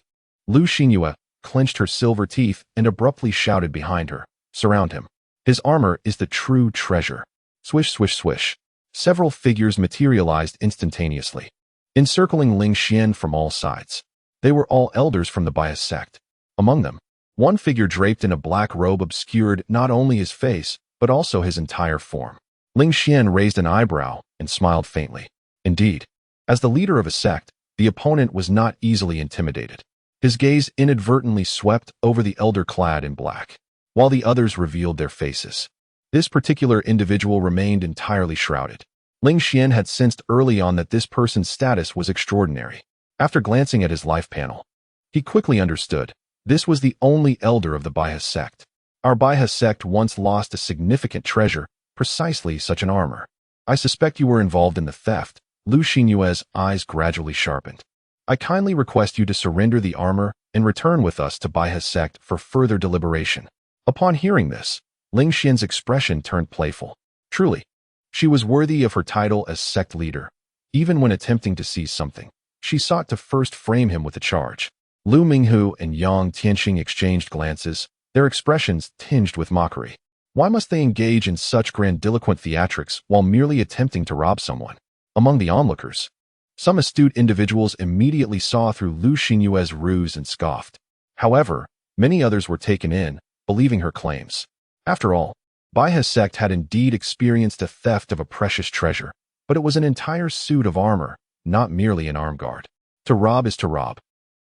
Lu Xinyue clenched her silver teeth and abruptly shouted behind her, "Surround him. His armor is the true treasure." Swish, swish, swish. Several figures materialized instantaneously, encircling Ling Xian from all sides. They were all elders from the Bias sect. Among them, one figure draped in a black robe obscured not only his face, but also his entire form. Ling Xian raised an eyebrow and smiled faintly. Indeed, as the leader of a sect, the opponent was not easily intimidated. His gaze inadvertently swept over the elder clad in black, while the others revealed their faces. This particular individual remained entirely shrouded. Ling Xian had sensed early on that this person's status was extraordinary. After glancing at his life panel, he quickly understood. This was the only elder of the Bias sect. Our Bias sect once lost a significant treasure, precisely such an armor. I suspect you were involved in the theft. Lu Xinyue's eyes gradually sharpened. I kindly request you to surrender the armor and return with us to Bias sect for further deliberation. Upon hearing this, Ling Xian's expression turned playful. Truly, she was worthy of her title as sect leader. Even when attempting to seize something, she sought to first frame him with a charge. Lu Menghu and Yang Tianxing exchanged glances, their expressions tinged with mockery. Why must they engage in such grandiloquent theatrics while merely attempting to rob someone? Among the onlookers, some astute individuals immediately saw through Lu Xinyue's ruse and scoffed. However, many others were taken in, believing her claims. After all, Baiha's sect had indeed experienced a theft of a precious treasure, but it was an entire suit of armor, not merely an arm guard. To rob is to rob.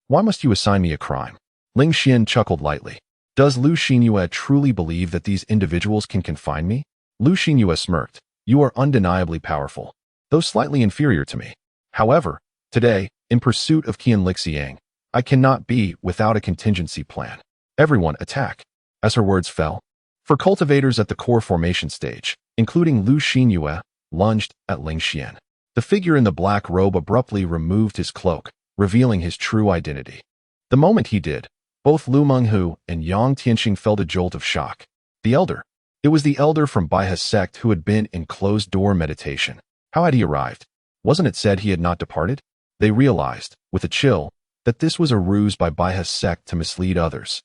Why must you assign me a crime? Ling Xian chuckled lightly. Does Lu Xinyue truly believe that these individuals can confine me? Lu Xinyue smirked. You are undeniably powerful, though slightly inferior to me. However, today, in pursuit of Qian Lixiang, I cannot be without a contingency plan. Everyone attack. As her words fell, for cultivators at the core formation stage, including Lu Xinyue, lunged at Ling Xian. The figure in the black robe abruptly removed his cloak, revealing his true identity. The moment he did, both Lu Menghu and Yang Tianxing felt a jolt of shock. The elder. It was the elder from Baiha's sect who had been in closed-door meditation. How had he arrived? Wasn't it said he had not departed? They realized, with a chill, that this was a ruse by Baiha's sect to mislead others.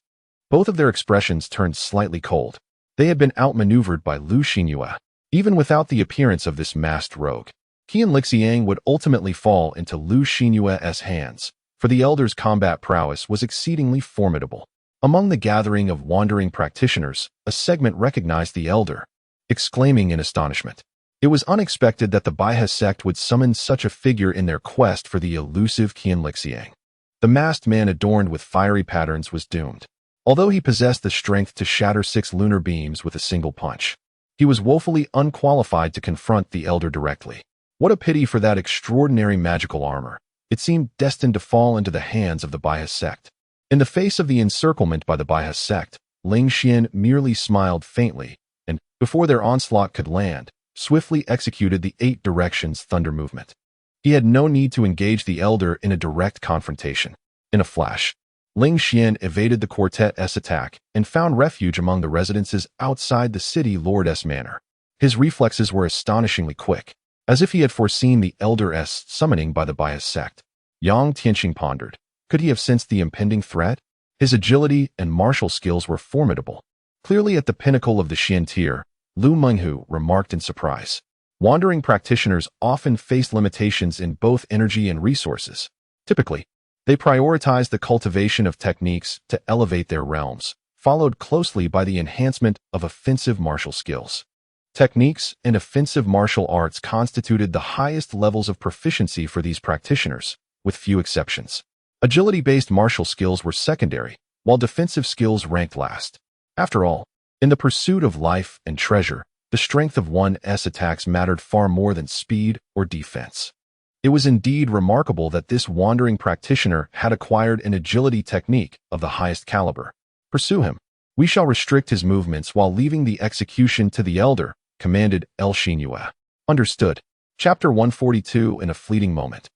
Both of their expressions turned slightly cold. They had been outmaneuvered by Lu Xinyue. Even without the appearance of this masked rogue, Qian Lixiang would ultimately fall into Lu Xinyue's hands, for the elder's combat prowess was exceedingly formidable. Among the gathering of wandering practitioners, a segment recognized the elder, exclaiming in astonishment. It was unexpected that the Baiha sect would summon such a figure in their quest for the elusive Qian Lixiang. The masked man adorned with fiery patterns was doomed. Although he possessed the strength to shatter 6 lunar beams with a single punch, he was woefully unqualified to confront the elder directly. What a pity for that extraordinary magical armor. It seemed destined to fall into the hands of the Baiha sect. In the face of the encirclement by the Baiha sect, Ling Xian merely smiled faintly, and, before their onslaught could land, swiftly executed the 8 directions thunder movement. He had no need to engage the elder in a direct confrontation. In a flash, Ling Xian evaded the quartet's attack and found refuge among the residences outside the city lord's manor. His reflexes were astonishingly quick, as if he had foreseen the elder's summoning by the Baiha sect. Yang Tianxing pondered. Could he have sensed the impending threat? His agility and martial skills were formidable. Clearly at the pinnacle of the Xian tier, Lu Menghu remarked in surprise. Wandering practitioners often face limitations in both energy and resources. Typically, they prioritize the cultivation of techniques to elevate their realms, followed closely by the enhancement of offensive martial skills. Techniques and offensive martial arts constituted the highest levels of proficiency for these practitioners, with few exceptions. Agility-based martial skills were secondary, while defensive skills ranked last. After all, in the pursuit of life and treasure, the strength of one's attacks mattered far more than speed or defense. It was indeed remarkable that this wandering practitioner had acquired an agility technique of the highest caliber. Pursue him. We shall restrict his movements while leaving the execution to the elder, commanded El Xinyue. Understood. Chapter 142. In a fleeting moment,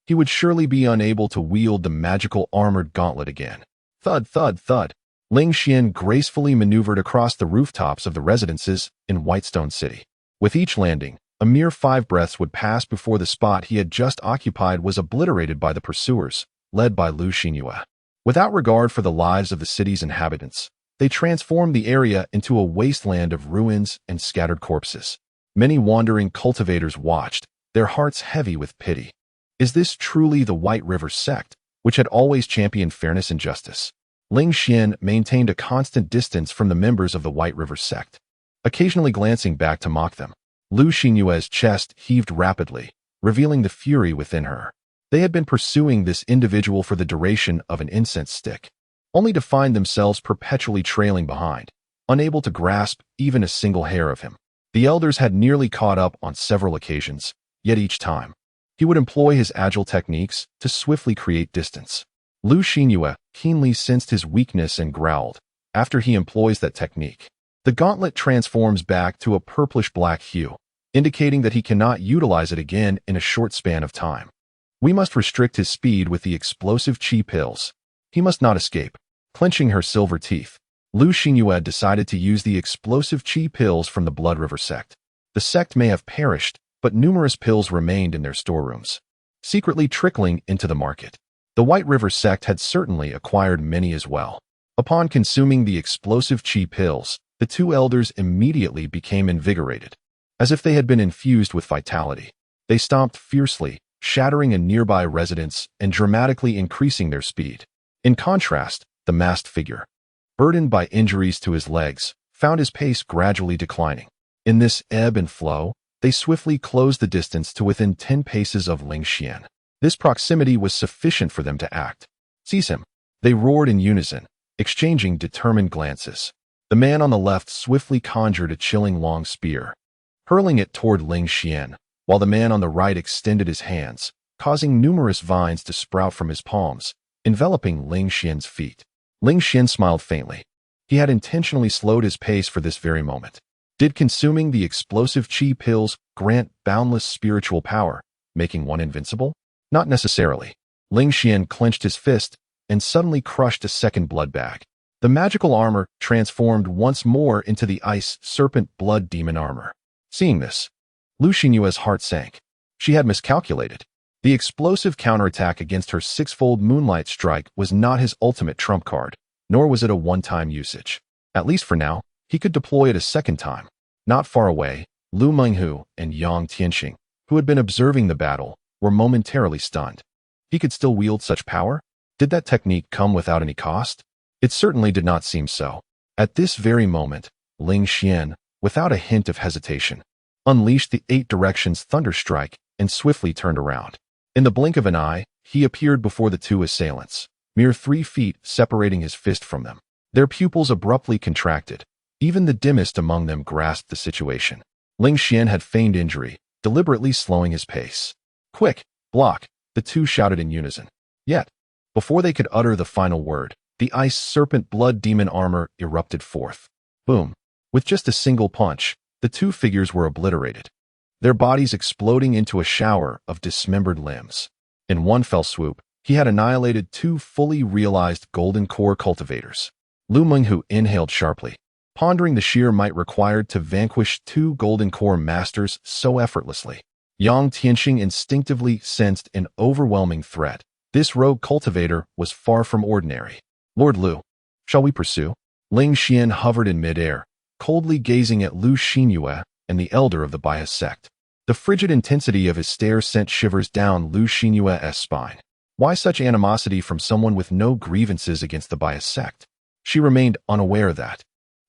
he would surely be unable to wield the magical armored gauntlet again. Thud, thud, thud. Ling Xian gracefully maneuvered across the rooftops of the residences in Whitestone City. With each landing, a mere 5 breaths would pass before the spot he had just occupied was obliterated by the pursuers, led by Lu Xinyue. Without regard for the lives of the city's inhabitants, they transformed the area into a wasteland of ruins and scattered corpses. Many wandering cultivators watched, their hearts heavy with pity. Is this truly the White River sect, which had always championed fairness and justice? Ling Xian maintained a constant distance from the members of the White River sect, occasionally glancing back to mock them. Lu Xinyue's chest heaved rapidly, revealing the fury within her. They had been pursuing this individual for the duration of an incense stick, only to find themselves perpetually trailing behind, unable to grasp even a single hair of him. The elders had nearly caught up on several occasions, yet each time, he would employ his agile techniques to swiftly create distance. Lu Xinyue keenly sensed his weakness and growled. After he employs that technique, the gauntlet transforms back to a purplish-black hue, indicating that he cannot utilize it again in a short span of time. We must restrict his speed with the explosive chi pills. He must not escape. Clenching her silver teeth, Lu Xinyue decided to use the explosive chi pills from the Blood River sect. The sect may have perished, but numerous pills remained in their storerooms, secretly trickling into the market. The White River sect had certainly acquired many as well. Upon consuming the explosive chi pills, the 2 elders immediately became invigorated. As if they had been infused with vitality, they stomped fiercely, shattering a nearby residence and dramatically increasing their speed. In contrast, the masked figure, burdened by injuries to his legs, found his pace gradually declining. In this ebb and flow, they swiftly closed the distance to within 10 paces of Ling Xian. This proximity was sufficient for them to act. "Seize him!" They roared in unison, exchanging determined glances. The man on the left swiftly conjured a chilling long spear, hurling it toward Ling Xian, while the man on the right extended his hands, causing numerous vines to sprout from his palms, enveloping Ling Xian's feet. Ling Xian smiled faintly. He had intentionally slowed his pace for this very moment. Did consuming the explosive qi pills grant boundless spiritual power, making one invincible? Not necessarily. Ling Xian clenched his fist and suddenly crushed a second blood bag. The magical armor transformed once more into the ice serpent blood demon armor. Seeing this, Lu Xinyue's heart sank. She had miscalculated. The explosive counterattack against her six-fold moonlight strike was not his ultimate trump card, nor was it a one-time usage. At least for now, he could deploy it a second time. Not far away, Lu Menghu and Yang Tianxing, who had been observing the battle, were momentarily stunned. He could still wield such power? Did that technique come without any cost? It certainly did not seem so. At this very moment, Ling Xian, without a hint of hesitation, unleashed the 8 directions thunder strike and swiftly turned around. In the blink of an eye, he appeared before the two assailants, mere 3 feet separating his fist from them. Their pupils abruptly contracted. Even the dimmest among them grasped the situation. Ling Xian had feigned injury, deliberately slowing his pace. "Quick, block!" the two shouted in unison. Yet, before they could utter the final word, the ice serpent blood demon armor erupted forth. Boom! With just a single punch, the two figures were obliterated, their bodies exploding into a shower of dismembered limbs. In one fell swoop, he had annihilated 2 fully realized golden core cultivators. Lu Menghu inhaled sharply, pondering the sheer might required to vanquish 2 golden core masters so effortlessly. Yang Tianxing instinctively sensed an overwhelming threat. This rogue cultivator was far from ordinary. "Lord Lu, shall we pursue?" Ling Xian hovered in midair, coldly gazing at Lu Xinyue and the elder of the Bias sect. The frigid intensity of his stare sent shivers down Lu Xinyue's spine. Why such animosity from someone with no grievances against the Bias sect? She remained unaware that,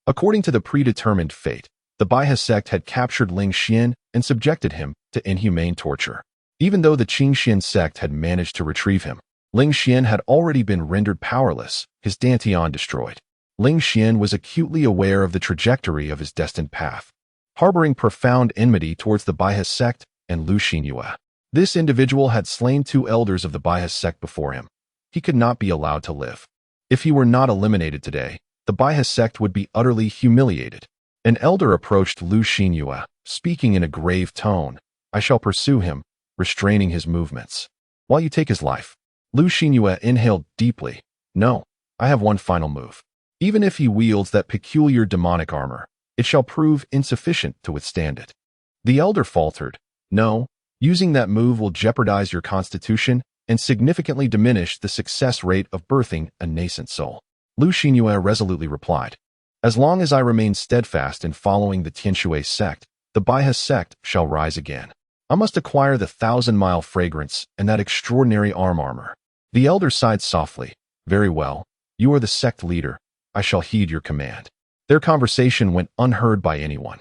according to the predetermined fate, the Bias sect had captured Ling Xian and subjected him to inhumane torture. Even though the Qingxian sect had managed to retrieve him, Ling Xian had already been rendered powerless, his dantian destroyed. Ling Xian was acutely aware of the trajectory of his destined path, harboring profound enmity towards the Bias sect and Lu Xinyue. This individual had slain 2 elders of the Bias sect before him. He could not be allowed to live. If he were not eliminated today, the Bias sect would be utterly humiliated. An elder approached Lu Xinyue, speaking in a grave tone. "I shall pursue him," restraining his movements, "while you take his life." Lu Xinyue inhaled deeply. "No, I have one final move. Even if he wields that peculiar demonic armor, it shall prove insufficient to withstand it." The elder faltered. "No, using that move will jeopardize your constitution and significantly diminish the success rate of birthing a nascent soul." Lu Xinyue resolutely replied, "As long as I remain steadfast in following the Tianshui sect, the Bias sect shall rise again. I must acquire the 1,000-mile fragrance and that extraordinary armor." The elder sighed softly. "Very well. You are the sect leader. I shall heed your command." Their conversation went unheard by anyone.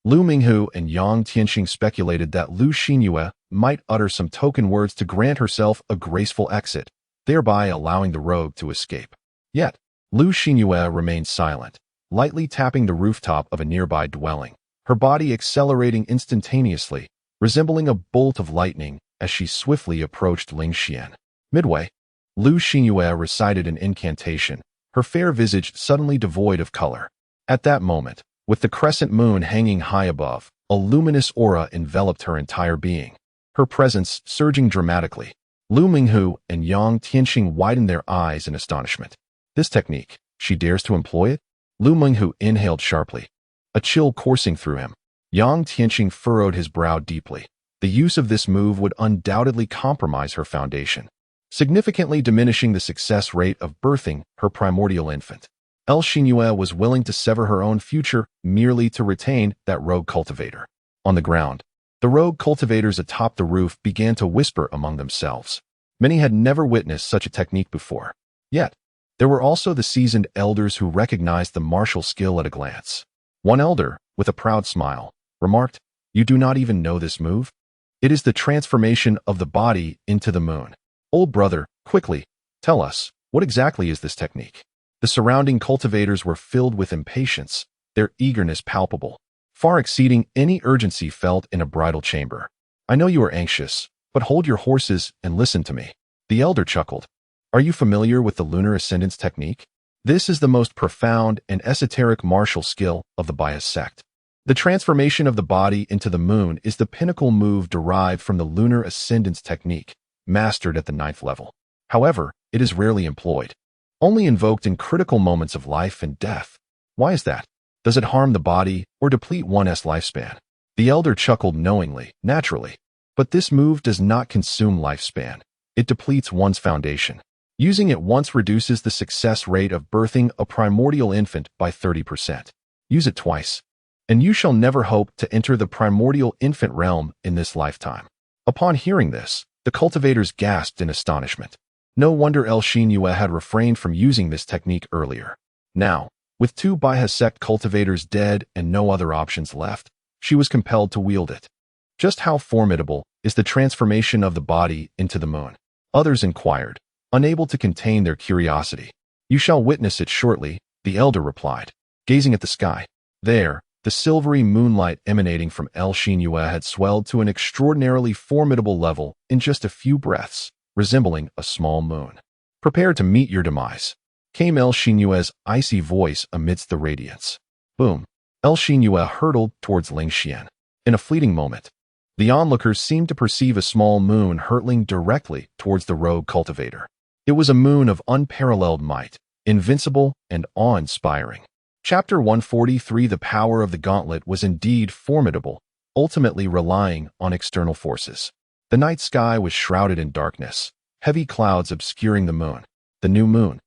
Lu Menghu and Yang Tianxing speculated that Lu Xinyue might utter some token words to grant herself a graceful exit, thereby allowing the rogue to escape. Yet, Lu Xinyue remained silent, lightly tapping the rooftop of a nearby dwelling, her body accelerating instantaneously, resembling a bolt of lightning as she swiftly approached Ling Xian. Midway, Lu Xinyue recited an incantation, her fair visage suddenly devoid of color. At that moment, with the crescent moon hanging high above, a luminous aura enveloped her entire being, her presence surging dramatically. Lu Menghu and Yang Tianxing widened their eyes in astonishment. "This technique, she dares to employ it?" Lu Menghu inhaled sharply, a chill coursing through him. Yang Tianxing furrowed his brow deeply. The use of this move would undoubtedly compromise her foundation, significantly diminishing the success rate of birthing her primordial infant. L. Xinyue was willing to sever her own future merely to retain that rogue cultivator. On the ground, the rogue cultivators atop the roof began to whisper among themselves. Many had never witnessed such a technique before. Yet, there were also the seasoned elders who recognized the martial skill at a glance. One elder, with a proud smile, remarked, "You do not even know this move? It is the transformation of the body into the moon. Old brother, quickly, tell us, what exactly is this technique?" The surrounding cultivators were filled with impatience, their eagerness palpable, far exceeding any urgency felt in a bridal chamber. "I know you are anxious, but hold your horses and listen to me." The elder chuckled. "Are you familiar with the lunar ascendance technique? This is the most profound and esoteric martial skill of the Bias sect. The transformation of the body into the moon is the pinnacle move derived from the lunar ascendance technique, mastered at the 9th level. However, it is rarely employed, only invoked in critical moments of life and death. Why is that? Does it harm the body or deplete one's lifespan?" The elder chuckled knowingly, naturally. But this move does not consume lifespan. It depletes one's foundation. Using it once reduces the success rate of birthing a primordial infant by 30%. Use it twice, and you shall never hope to enter the primordial infant realm in this lifetime. Upon hearing this, the cultivators gasped in astonishment. No wonder El Shinua had refrained from using this technique earlier. Now, with 2 Baiha sect cultivators dead and no other options left, she was compelled to wield it. Just how formidable is the transformation of the body into the moon? Others inquired, unable to contain their curiosity. "You shall witness it shortly," the elder replied, gazing at the sky. There, the silvery moonlight emanating from El Shinua had swelled to an extraordinarily formidable level in just a few breaths, resembling a small moon. "Prepare to meet your demise," came El Shinua's icy voice amidst the radiance. Boom! El Shinua hurtled towards Ling Xian. In a fleeting moment, the onlookers seemed to perceive a small moon hurtling directly towards the rogue cultivator. It was a moon of unparalleled might, invincible and awe-inspiring. Chapter 143. The power of the gauntlet was indeed formidable, ultimately relying on external forces. The night sky was shrouded in darkness, heavy clouds obscuring the moon. The new moon,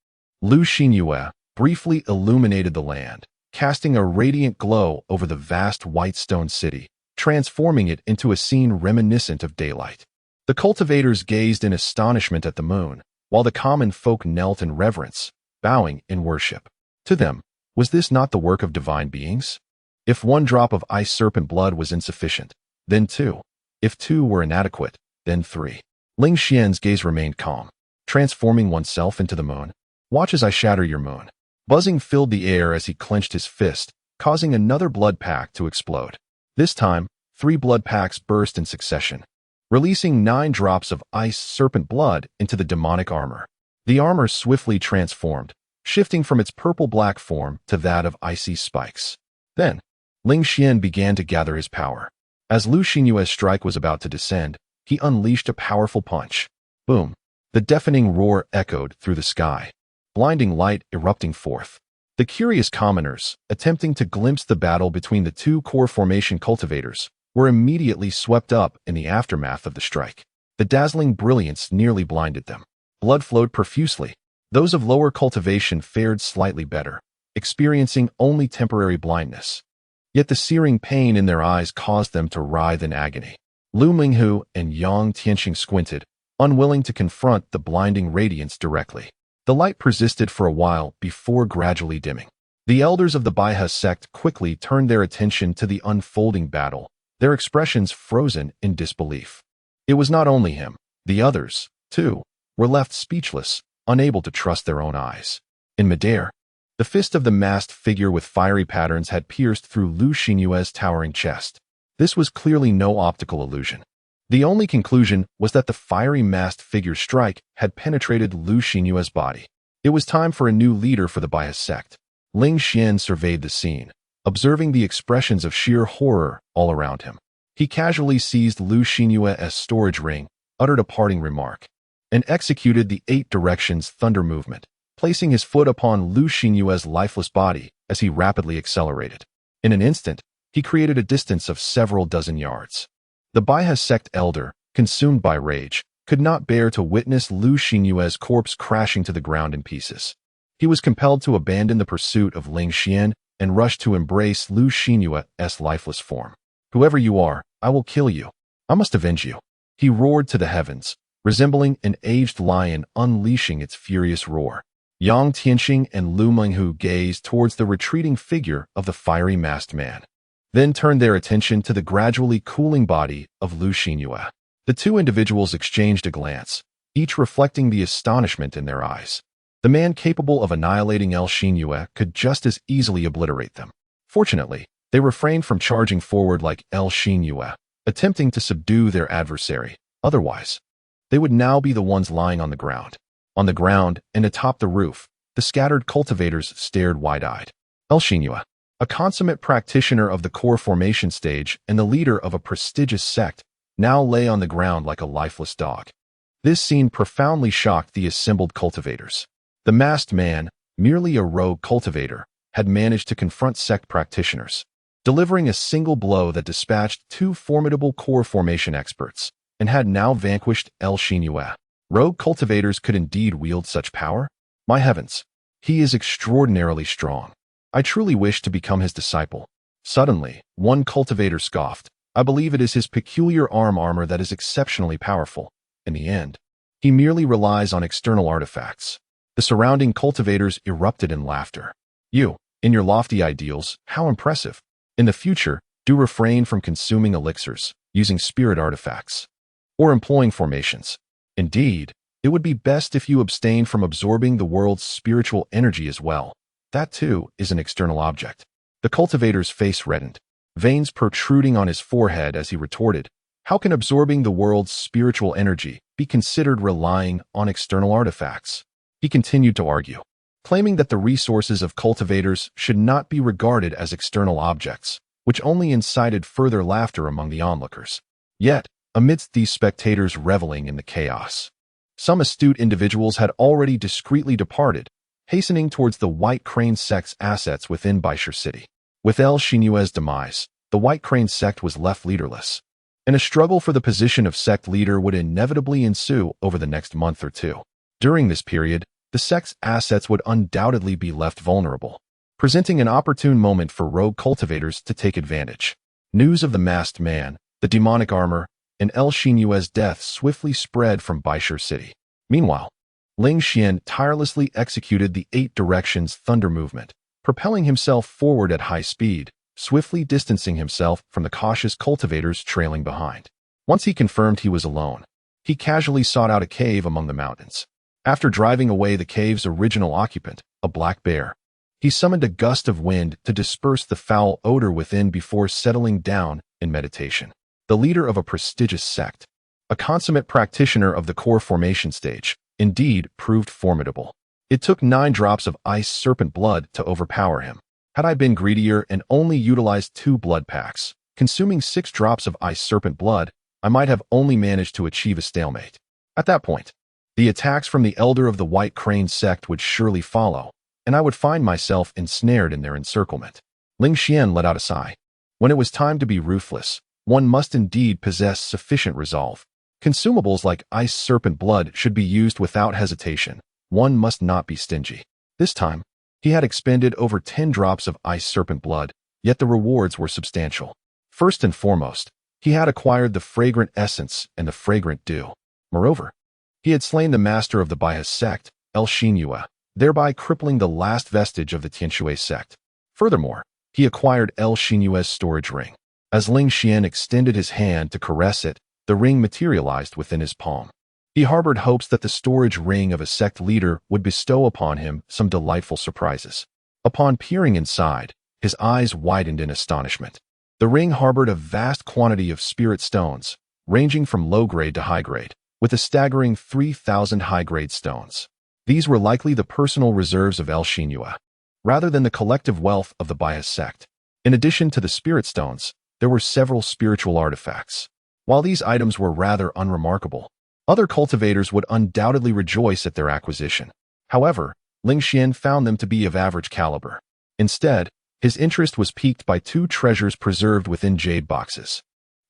Lu Xinhua, briefly illuminated the land, casting a radiant glow over the vast white stone city, transforming it into a scene reminiscent of daylight. The cultivators gazed in astonishment at the moon, while the common folk knelt in reverence, bowing in worship. To them, was this not the work of divine beings? If 1 drop of ice serpent blood was insufficient, then 2. If 2 were inadequate, then 3. Ling Xian's gaze remained calm. "Transforming oneself into the moon? Watch as I shatter your moon." Buzzing filled the air as he clenched his fist, causing another blood pack to explode. This time, 3 blood packs burst in succession, releasing 9 drops of ice serpent blood into the demonic armor. The armor swiftly transformed, shifting from its purple-black form to that of icy spikes. Then, Ling Xian began to gather his power. As Lu Xinyue's strike was about to descend, he unleashed a powerful punch. Boom! The deafening roar echoed through the sky, blinding light erupting forth. The curious commoners, attempting to glimpse the battle between the 2 core formation cultivators, were immediately swept up in the aftermath of the strike. The dazzling brilliance nearly blinded them. Blood flowed profusely. Those of lower cultivation fared slightly better, experiencing only temporary blindness. Yet the searing pain in their eyes caused them to writhe in agony. Lu Minghu and Yang Tianxing squinted, unwilling to confront the blinding radiance directly. The light persisted for a while before gradually dimming. The elders of the Baiha sect quickly turned their attention to the unfolding battle, their expressions frozen in disbelief. It was not only him. The others, too, were left speechless, unable to trust their own eyes. In midair, the fist of the masked figure with fiery patterns had pierced through Lu Xinyue's towering chest. This was clearly no optical illusion. The only conclusion was that the fiery masked figure's strike had penetrated Lu Xinyue's body. It was time for a new leader for the Baiha sect. Ling Xian surveyed the scene, observing the expressions of sheer horror all around him. He casually seized Lu Xinyue's storage ring, uttered a parting remark, and executed the 8 directions thunder movement, placing his foot upon Lu Xinyue's lifeless body as he rapidly accelerated. In an instant, he created a distance of several dozen yards. The Baiha sect elder, consumed by rage, could not bear to witness Lu Xinyue's corpse crashing to the ground in pieces. He was compelled to abandon the pursuit of Ling Xian and rush to embrace Lu Xinyue's lifeless form. "Whoever you are, I will kill you. I must avenge you," he roared to the heavens, resembling an aged lion unleashing its furious roar. Yang Tianxing and Lu Menghu gazed towards the retreating figure of the fiery masked man, then turned their attention to the gradually cooling body of Lu Xinyue. The two individuals exchanged a glance, each reflecting the astonishment in their eyes. The man capable of annihilating El Xinyue could just as easily obliterate them. Fortunately, they refrained from charging forward like El Xinyue, attempting to subdue their adversary. Otherwise, they would now be the ones lying on the ground. On the ground and atop the roof, the scattered cultivators stared wide-eyed. El Xinyue, a consummate practitioner of the core formation stage and the leader of a prestigious sect, now lay on the ground like a lifeless dog. This scene profoundly shocked the assembled cultivators. The masked man, merely a rogue cultivator, had managed to confront sect practitioners, delivering a single blow that dispatched two formidable core formation experts, and had now vanquished El Xinyue. Rogue cultivators could indeed wield such power? My heavens, he is extraordinarily strong. I truly wish to become his disciple. Suddenly, one cultivator scoffed. I believe it is his peculiar arm armor that is exceptionally powerful. In the end, he merely relies on external artifacts. The surrounding cultivators erupted in laughter. You, in your lofty ideals, how impressive. In the future, do refrain from consuming elixirs, using spirit artifacts, or employing formations. Indeed, it would be best if you abstain from absorbing the world's spiritual energy as well. That, too, is an external object. The cultivator's face reddened, veins protruding on his forehead as he retorted, how can absorbing the world's spiritual energy be considered relying on external artifacts? He continued to argue, claiming that the resources of cultivators should not be regarded as external objects, which only incited further laughter among the onlookers. Yet, amidst these spectators reveling in the chaos, some astute individuals had already discreetly departed, hastening towards the White Crane sect's assets within Baishur City. With El Xinyue's demise, the White Crane sect was left leaderless, and a struggle for the position of sect leader would inevitably ensue over the next month or two. During this period, the sect's assets would undoubtedly be left vulnerable, presenting an opportune moment for rogue cultivators to take advantage. News of the masked man, the demonic armor, and El Xinyue's death swiftly spread from Baishur City. Meanwhile, Ling Xian tirelessly executed the 8 directions thunder movement, propelling himself forward at high speed, swiftly distancing himself from the cautious cultivators trailing behind. Once he confirmed he was alone, he casually sought out a cave among the mountains. After driving away the cave's original occupant, a black bear, he summoned a gust of wind to disperse the foul odor within before settling down in meditation. The leader of a prestigious sect, a consummate practitioner of the core formation stage, indeed proved formidable. It took 9 drops of ice serpent blood to overpower him. Had I been greedier and only utilized 2 blood packs, consuming 6 drops of ice serpent blood, I might have only managed to achieve a stalemate. At that point, the attacks from the elder of the White Crane sect would surely follow, and I would find myself ensnared in their encirclement. Ling Xian let out a sigh. When it was time to be ruthless, one must indeed possess sufficient resolve. Consumables like ice serpent blood should be used without hesitation. One must not be stingy. This time, he had expended over 10 drops of ice serpent blood, yet the rewards were substantial. First and foremost, he had acquired the fragrant essence and the fragrant dew. Moreover, he had slain the master of the Baihua sect, El Xinyue, thereby crippling the last vestige of the Tianshui sect. Furthermore, he acquired El Xinyue's storage ring. As Ling Xian extended his hand to caress it, the ring materialized within his palm. He harbored hopes that the storage ring of a sect leader would bestow upon him some delightful surprises. Upon peering inside, his eyes widened in astonishment. The ring harbored a vast quantity of spirit stones, ranging from low-grade to high-grade, with a staggering 3,000 high-grade stones. These were likely the personal reserves of El Xinyue, rather than the collective wealth of the Baihua sect. In addition to the spirit stones, there were several spiritual artifacts. While these items were rather unremarkable, other cultivators would undoubtedly rejoice at their acquisition. However, Ling Xian found them to be of average caliber. Instead, his interest was piqued by 2 treasures preserved within jade boxes.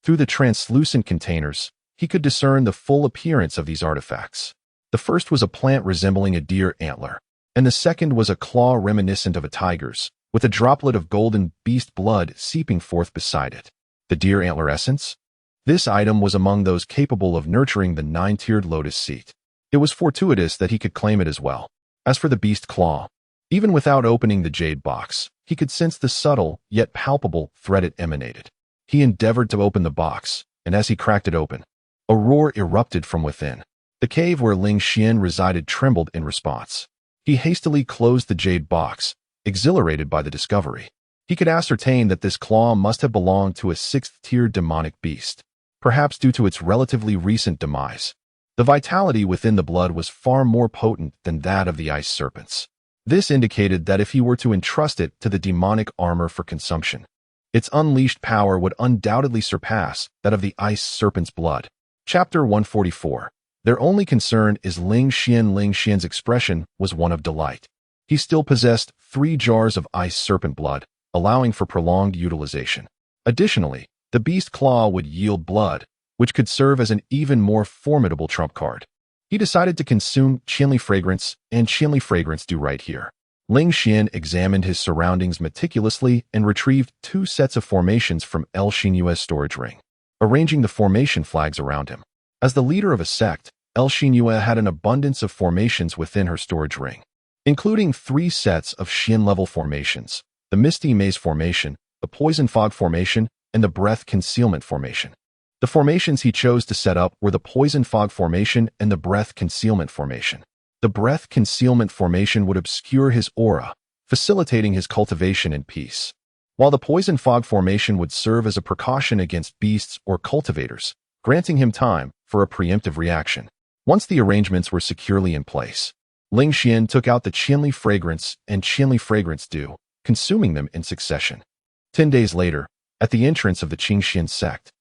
Through the translucent containers, he could discern the full appearance of these artifacts. The first was a plant resembling a deer antler, and the second was a claw reminiscent of a tiger's, with a droplet of golden beast blood seeping forth beside it. The deer antler essence? This item was among those capable of nurturing the 9-tiered lotus seat. It was fortuitous that he could claim it as well. As for the beast claw, even without opening the jade box, he could sense the subtle, yet palpable threat it emanated. He endeavored to open the box, and as he cracked it open, a roar erupted from within. The cave where Ling Xian resided trembled in response. He hastily closed the jade box, exhilarated by the discovery. He could ascertain that this claw must have belonged to a sixth-tier demonic beast, perhaps due to its relatively recent demise. The vitality within the blood was far more potent than that of the ice serpents. This indicated that if he were to entrust it to the demonic armor for consumption, its unleashed power would undoubtedly surpass that of the ice serpent's blood. Chapter 144. Their only concern is Ling Xian. Ling Xian's expression was one of delight. He still possessed 3 jars of ice serpent blood, allowing for prolonged utilization. Additionally, the beast claw would yield blood, which could serve as an even more formidable trump card. He decided to consume Qianli fragrance, and Qianli fragrance do right here. Ling Xian examined his surroundings meticulously and retrieved 2 sets of formations from El Xinyue's storage ring, arranging the formation flags around him. As the leader of a sect, El Xinyue had an abundance of formations within her storage ring, including 3 sets of Xian-level formations: the Misty Maze formation, the Poison Fog formation, and the Breath Concealment formation. The formations he chose to set up were the Poison Fog formation and the Breath Concealment formation. The Breath Concealment formation would obscure his aura, facilitating his cultivation in peace, while the Poison Fog formation would serve as a precaution against beasts or cultivators, granting him time for a preemptive reaction. Once the arrangements were securely in place, Ling Xian took out the Qianli fragrance and Qianli fragrance dew, consuming them in succession. 10 days later, at the entrance of the Qingxian sect,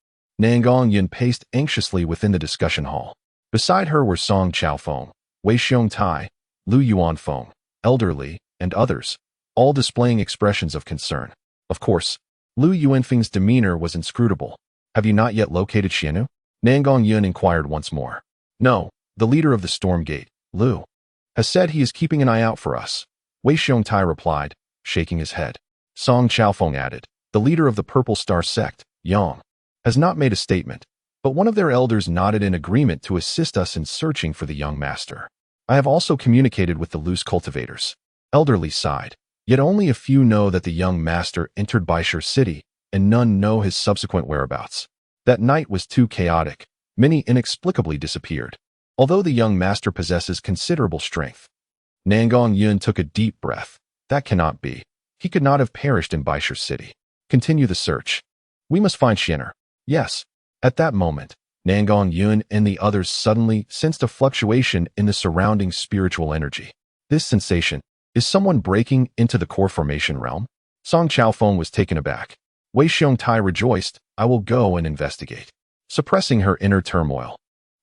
Nangong Yin paced anxiously within the discussion hall. Beside her were Song Chaofeng, Wei Xiongtai, Lu Yuanfeng, elderly, and others, all displaying expressions of concern. Of course, Lu Yuanfeng's demeanor was inscrutable. "Have you not yet located Xianu?" Nangong Yin inquired once more. "No, the leader of the Storm Gate, Lu, has said he is keeping an eye out for us," Wei Xiongtai replied, shaking his head. Song Chaofeng added, "The leader of the Purple Star sect, Yang, has not made a statement, but one of their elders nodded in agreement to assist us in searching for the young master. I have also communicated with the loose cultivators." Elderly sighed. "Yet only a few know that the young master entered Baishur City, and none know his subsequent whereabouts. That night was too chaotic. Many inexplicably disappeared. Although the young master possesses considerable strength." Nangong Yun took a deep breath. "That cannot be. He could not have perished in Baishur City. Continue the search. We must find Xianer." "Yes." At that moment, Nangong Yun and the others suddenly sensed a fluctuation in the surrounding spiritual energy. This sensation, is someone breaking into the core formation realm? Song Chaofeng was taken aback. Wei Xiongtai rejoiced, "I will go and investigate." Suppressing her inner turmoil,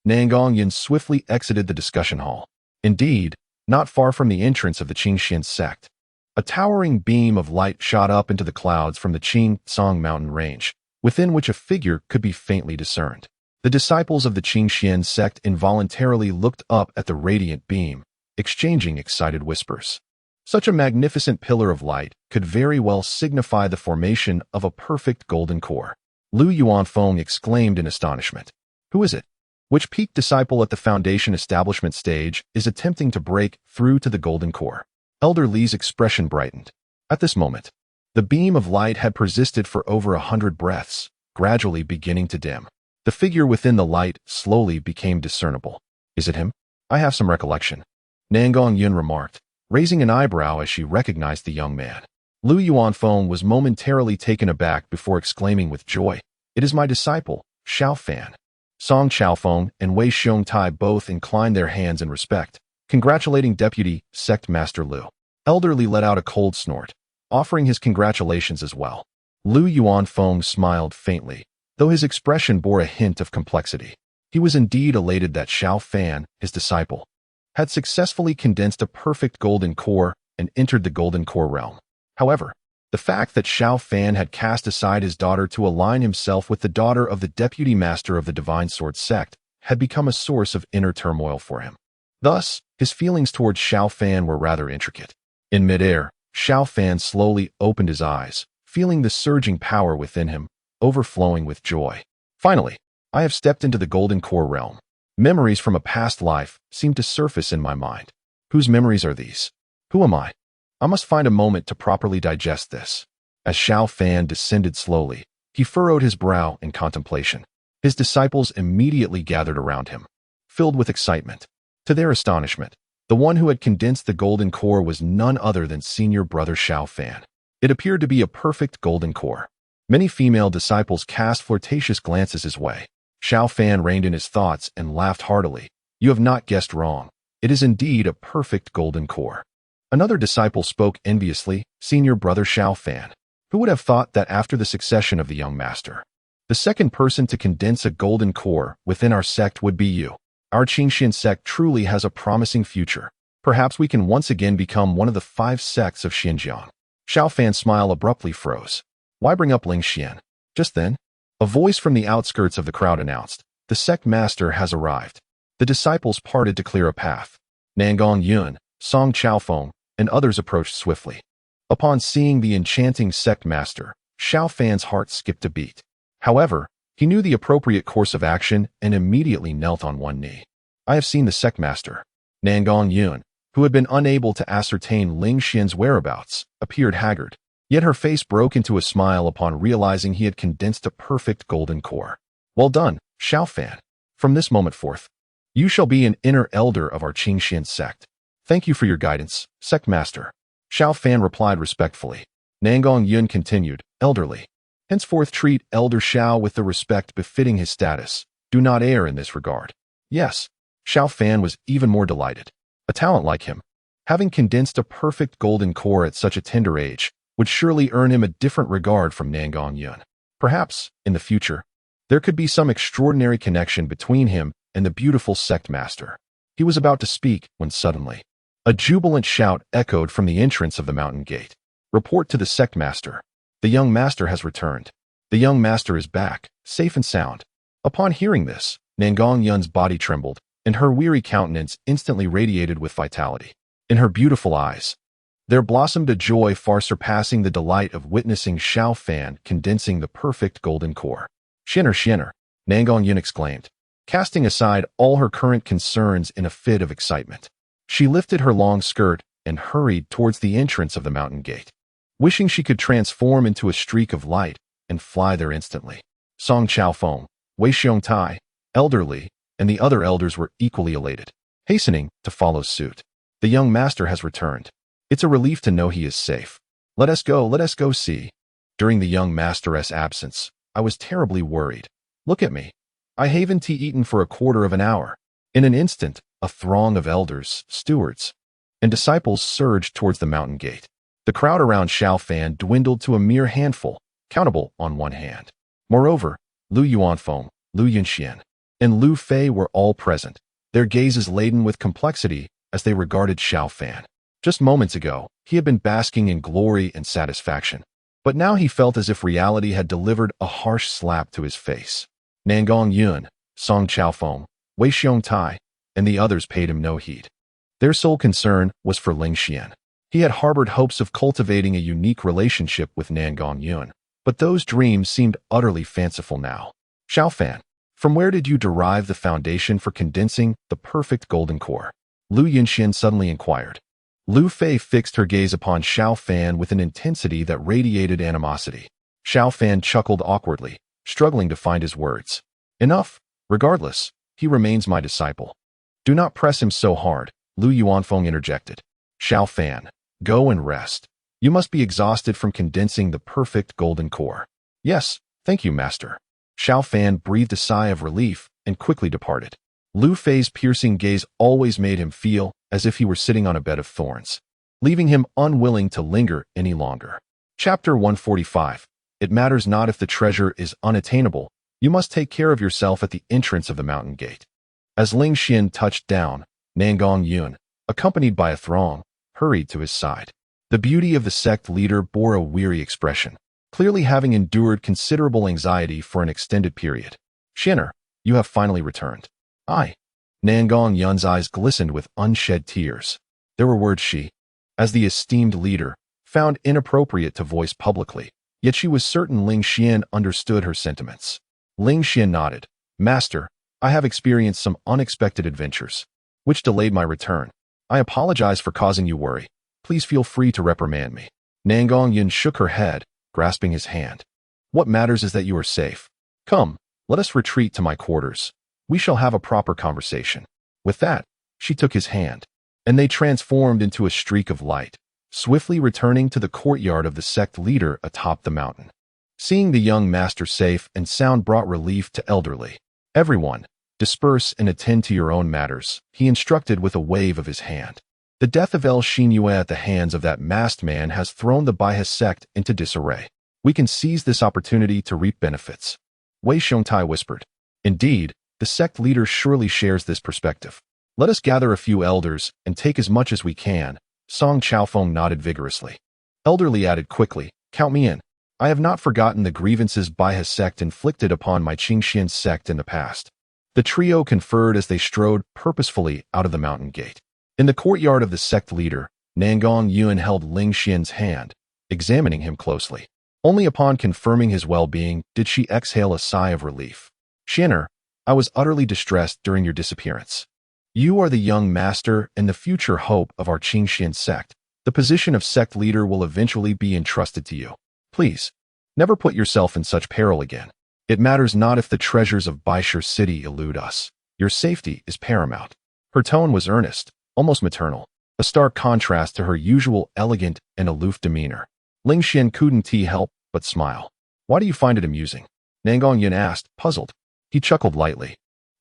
Nangong Yin swiftly exited the discussion hall. Indeed, not far from the entrance of the Qingxian sect, a towering beam of light shot up into the clouds from the Qing-Song mountain range, within which a figure could be faintly discerned. The disciples of the Qingxian sect involuntarily looked up at the radiant beam, exchanging excited whispers. Such a magnificent pillar of light could very well signify the formation of a perfect golden core. Lu Yuanfeng exclaimed in astonishment. "Who is it? Which peak disciple at the foundation establishment stage is attempting to break through to the golden core?" Elder Li's expression brightened. At this moment, the beam of light had persisted for over 100 breaths, gradually beginning to dim. The figure within the light slowly became discernible. "Is it him? I have some recollection," Nangong Yun remarked, raising an eyebrow as she recognized the young man. Lu Yuanfeng was momentarily taken aback before exclaiming with joy, "It is my disciple, Xiao Fan." Song Chaofeng and Wei Xiongtai both inclined their hands in respect, congratulating Deputy Sect Master Lu. Elderly let out a cold snort, offering his congratulations as well. Lu Yuanfeng smiled faintly, though his expression bore a hint of complexity. He was indeed elated that Xiao Fan, his disciple, had successfully condensed a perfect golden core and entered the golden core realm. However, the fact that Xiao Fan had cast aside his daughter to align himself with the daughter of the deputy master of the Divine Sword sect had become a source of inner turmoil for him. Thus, his feelings towards Xiao Fan were rather intricate. In midair, Xiao Fan slowly opened his eyes, feeling the surging power within him, overflowing with joy. "Finally, I have stepped into the golden core realm. Memories from a past life seem to surface in my mind. Whose memories are these? Who am I? I must find a moment to properly digest this. As Xiao Fan descended slowly, he furrowed his brow in contemplation. His disciples immediately gathered around him, filled with excitement. To their astonishment, the one who had condensed the golden core was none other than senior brother Xiao Fan. It appeared to be a perfect golden core. Many female disciples cast flirtatious glances his way. Xiao Fan reined in his thoughts and laughed heartily. You have not guessed wrong. It is indeed a perfect golden core. Another disciple spoke enviously, senior brother Xiao Fan. Who would have thought that after the succession of the young master, the second person to condense a golden core within our sect would be you? Our Qingxian sect truly has a promising future. Perhaps we can once again become one of the 5 sects of Xinjiang. Xiao Fan's smile abruptly froze. Why bring up Ling Xian? Just then, a voice from the outskirts of the crowd announced, the sect master has arrived. The disciples parted to clear a path. Nangong Yun, Song Chaofeng, and others approached swiftly. Upon seeing the enchanting sect master, Xiao Fan's heart skipped a beat. However, he knew the appropriate course of action and immediately knelt on one knee. I have seen the sect master. Nangong Yun, who had been unable to ascertain Ling Xian's whereabouts, appeared haggard. Yet her face broke into a smile upon realizing he had condensed a perfect golden core. Well done, Xiao Fan. From this moment forth, you shall be an inner elder of our Qingxian sect. Thank you for your guidance, sect master. Xiao Fan replied respectfully. Nangong Yun continued, elderly. Henceforth treat Elder Xiao with the respect befitting his status. Do not err in this regard. Yes, Xiao Fan was even more delighted. A talent like him, having condensed a perfect golden core at such a tender age, would surely earn him a different regard from Nangong Yun. Perhaps, in the future, there could be some extraordinary connection between him and the beautiful sect master. He was about to speak when suddenly, a jubilant shout echoed from the entrance of the mountain gate. Report to the sect master. The young master has returned. The young master is back, safe and sound. Upon hearing this, Nangong Yun's body trembled, and her weary countenance instantly radiated with vitality. In her beautiful eyes, there blossomed a joy far surpassing the delight of witnessing Xiao Fan condensing the perfect golden core. Shinner, Nangong Yun exclaimed, casting aside all her current concerns in a fit of excitement. She lifted her long skirt and hurried towards the entrance of the mountain gate, wishing she could transform into a streak of light and fly there instantly. Song Chaofeng, Wei Xiongtai, elderly, and the other elders were equally elated, hastening to follow suit. The young master has returned. It's a relief to know he is safe. Let us go see. During the young master's absence, I was terribly worried. Look at me. I haven't eaten for a quarter of an hour. In an instant, a throng of elders, stewards, and disciples surged towards the mountain gate. The crowd around Xiao Fan dwindled to a mere handful, countable on one hand. Moreover, Lu Yuanfeng, Lu Yunxian, and Lu Fei were all present, their gazes laden with complexity as they regarded Xiao Fan. Just moments ago, he had been basking in glory and satisfaction, but now he felt as if reality had delivered a harsh slap to his face. Nangong Yun, Song Chaofeng, Wei Xiongtai, and the others paid him no heed. Their sole concern was for Ling Xian. He had harbored hopes of cultivating a unique relationship with Nangong Yun, but those dreams seemed utterly fanciful now. Xiao Fan, from where did you derive the foundation for condensing the perfect golden core? Lu Yunxian suddenly inquired. Lu Fei fixed her gaze upon Xiao Fan with an intensity that radiated animosity. Xiao Fan chuckled awkwardly, struggling to find his words. Enough. Regardless, he remains my disciple. Do not press him so hard, Lu Yuanfeng interjected. Xiao Fan, go and rest. You must be exhausted from condensing the perfect golden core. Yes, thank you, master. Xiao Fan breathed a sigh of relief and quickly departed. Lu Fei's piercing gaze always made him feel as if he were sitting on a bed of thorns, leaving him unwilling to linger any longer. Chapter 145. It matters not if the treasure is unattainable, you must take care of yourself at the entrance of the mountain gate. As Ling Xian touched down, Nangong Yun, accompanied by a throng, hurried to his side. The beauty of the sect leader bore a weary expression, clearly having endured considerable anxiety for an extended period. Shinner, you have finally returned. Aye. Nangong Yun's eyes glistened with unshed tears. There were words she, as the esteemed leader, found inappropriate to voice publicly, yet she was certain Ling Xian understood her sentiments. Ling Xian nodded. Master, I have experienced some unexpected adventures, which delayed my return. I apologize for causing you worry. Please feel free to reprimand me. Nangong Yin shook her head, grasping his hand. What matters is that you are safe. Come, let us retreat to my quarters. We shall have a proper conversation. With that, she took his hand, and they transformed into a streak of light, swiftly returning to the courtyard of the sect leader atop the mountain. Seeing the young master safe and sound brought relief to elderly. Everyone, disperse and attend to your own matters, he instructed with a wave of his hand. The death of El Xinyue at the hands of that masked man has thrown the Baihai sect into disarray. We can seize this opportunity to reap benefits. Wei Xiongtai whispered. Indeed, the sect leader surely shares this perspective. Let us gather a few elders and take as much as we can. Song Chaofeng nodded vigorously. Elderly added quickly, count me in. I have not forgotten the grievances Baihai sect inflicted upon my Qingxian sect in the past. The trio conferred as they strode purposefully out of the mountain gate. In the courtyard of the sect leader, Nangong Yuan held Ling Xian's hand, examining him closely. Only upon confirming his well-being did she exhale a sigh of relief. Xianer, I was utterly distressed during your disappearance. You are the young master and the future hope of our Qingxian sect. The position of sect leader will eventually be entrusted to you. Please, never put yourself in such peril again. It matters not if the treasures of Baishur City elude us. Your safety is paramount. Her tone was earnest, almost maternal, a stark contrast to her usual elegant and aloof demeanor. Ling Xian couldn't help but smile. Why do you find it amusing? Nangong Yin asked, puzzled. He chuckled lightly.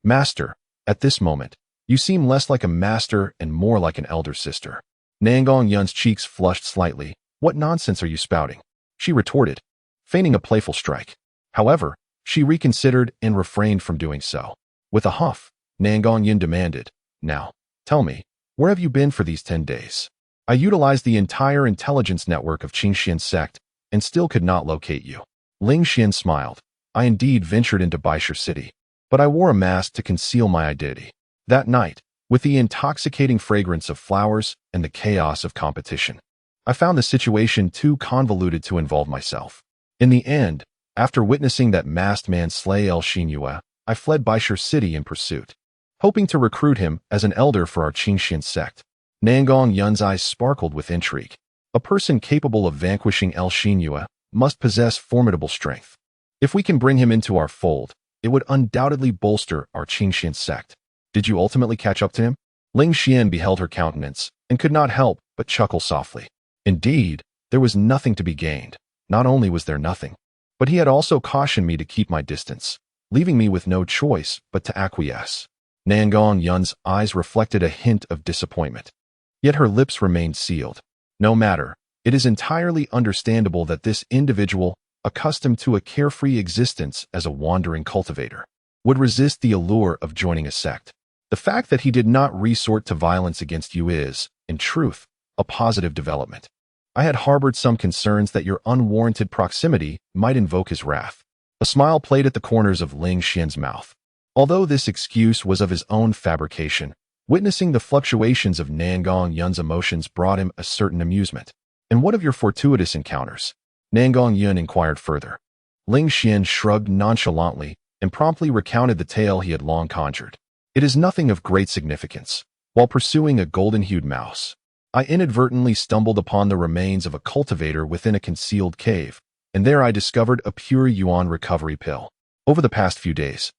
Master, at this moment, you seem less like a master and more like an elder sister. Nangong Yun's cheeks flushed slightly. What nonsense are you spouting? She retorted, feigning a playful strike. However, she reconsidered and refrained from doing so. With a huff, Nangong Yin demanded, now, tell me, where have you been for these 10 days? I utilized the entire intelligence network of Qingxian sect and still could not locate you. Ling Xian smiled. I indeed ventured into Baishur City, but I wore a mask to conceal my identity. That night, with the intoxicating fragrance of flowers and the chaos of competition, I found the situation too convoluted to involve myself. In the end, after witnessing that masked man slay El Xinyue, I fled Baishur City in pursuit, hoping to recruit him as an elder for our Qingxian sect. Nangong Yun's eyes sparkled with intrigue. A person capable of vanquishing El Xinyue must possess formidable strength. If we can bring him into our fold, it would undoubtedly bolster our Qingxian sect. Did you ultimately catch up to him? Ling Xian beheld her countenance and could not help but chuckle softly. Indeed, there was nothing to be gained. Not only was there nothing, but he had also cautioned me to keep my distance, leaving me with no choice but to acquiesce. Nangong Yun's eyes reflected a hint of disappointment. Yet her lips remained sealed. No matter, it is entirely understandable that this individual, accustomed to a carefree existence as a wandering cultivator, would resist the allure of joining a sect. The fact that he did not resort to violence against you is, in truth, a positive development. I had harbored some concerns that your unwarranted proximity might invoke his wrath. A smile played at the corners of Ling Xian's mouth. Although this excuse was of his own fabrication, witnessing the fluctuations of Nangong Yun's emotions brought him a certain amusement. And what of your fortuitous encounters? Nangong Yun inquired further. Ling Xian shrugged nonchalantly and promptly recounted the tale he had long conjured. It is nothing of great significance. While pursuing a golden-hued mouse, I inadvertently stumbled upon the remains of a cultivator within a concealed cave, and there I discovered a pure yuan recovery pill. Over the past few days,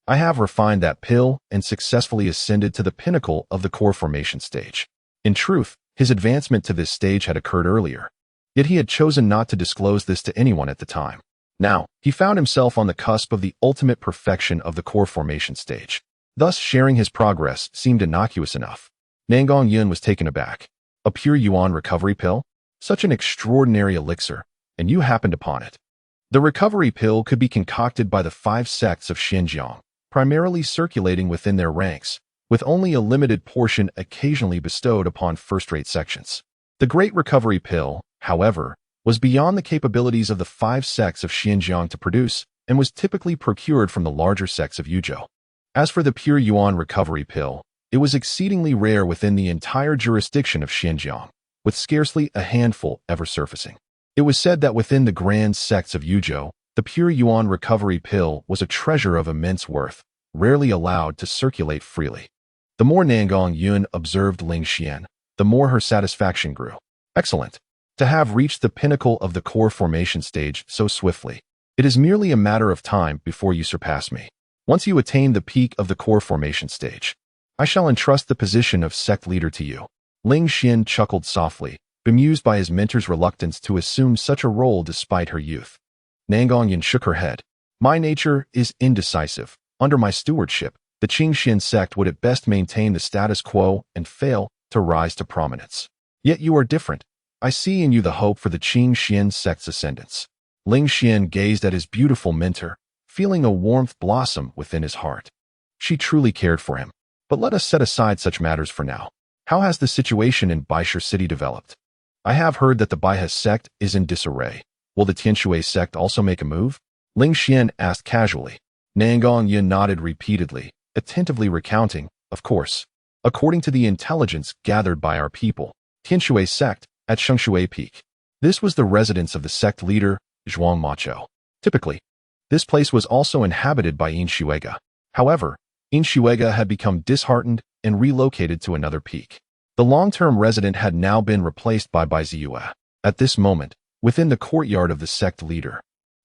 I have refined that pill and successfully ascended to the pinnacle of the core formation stage. In truth, his advancement to this stage had occurred earlier, yet he had chosen not to disclose this to anyone at the time. Now, he found himself on the cusp of the ultimate perfection of the core formation stage. Thus, sharing his progress seemed innocuous enough. Nangong Yun was taken aback. A pure yuan recovery pill? Such an extraordinary elixir, and you happened upon it. The recovery pill could be concocted by the 5 sects of Xinjiang, primarily circulating within their ranks, with only a limited portion occasionally bestowed upon first-rate sections. The Great Recovery Pill, however, was beyond the capabilities of the 5 sects of Xinjiang to produce and was typically procured from the larger sects of Yuzhou. As for the pure yuan recovery pill, it was exceedingly rare within the entire jurisdiction of Xinjiang, with scarcely a handful ever surfacing. It was said that within the grand sects of Yuzhou, the pure yuan recovery pill was a treasure of immense worth, rarely allowed to circulate freely. The more Nangong Yun observed Ling Xian, the more her satisfaction grew. Excellent. To have reached the pinnacle of the core formation stage so swiftly. It is merely a matter of time before you surpass me. Once you attain the peak of the core formation stage, I shall entrust the position of sect leader to you. Ling Xian chuckled softly, bemused by his mentor's reluctance to assume such a role despite her youth. Nangong Yun shook her head. My nature is indecisive. Under my stewardship, the Qingxian sect would at best maintain the status quo and fail to rise to prominence. Yet you are different. I see in you the hope for the Qingxian sect's ascendance. Ling Xian gazed at his beautiful mentor, feeling a warmth blossom within his heart. She truly cared for him. But let us set aside such matters for now. How has the situation in Baisher City developed? I have heard that the Baihe sect is in disarray. Will the Tianshui sect also make a move? Ling Xian asked casually. Nangong Yun nodded repeatedly, attentively recounting, of course. According to the intelligence gathered by our people, Tianshui sect at Shengshui Peak. This was the residence of the sect leader, Zhuang Macho. Typically, this place was also inhabited by Yin Shuiga. However, Yin Shuiga had become disheartened and relocated to another peak. The long-term resident had now been replaced by Bai Ziyue. At this moment, within the courtyard of the sect leader,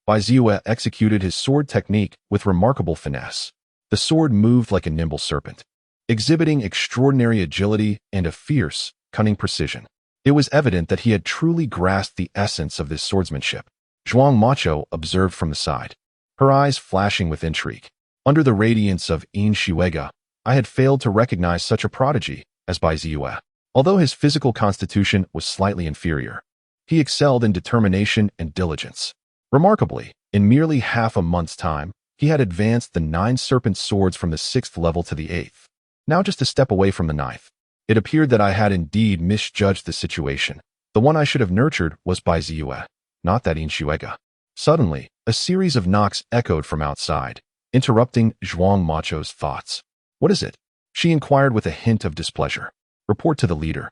Bai Ziyue executed his sword technique with remarkable finesse. The sword moved like a nimble serpent, exhibiting extraordinary agility and a fierce, cunning precision. It was evident that he had truly grasped the essence of this swordsmanship. Zhuang Macho observed from the side, her eyes flashing with intrigue. Under the radiance of Yin Shuiga, I had failed to recognize such a prodigy as Bai Ziyue. Although his physical constitution was slightly inferior, he excelled in determination and diligence. Remarkably, in merely half a month's time, he had advanced the 9 serpent swords from the 6th level to the 8th, now just a step away from the 9th. It appeared that I had indeed misjudged the situation. The one I should have nurtured was Bai Ziyue, not that Yin Shuiga. Suddenly, a series of knocks echoed from outside, interrupting Zhuang Macho's thoughts. What is it? She inquired with a hint of displeasure. Report to the leader.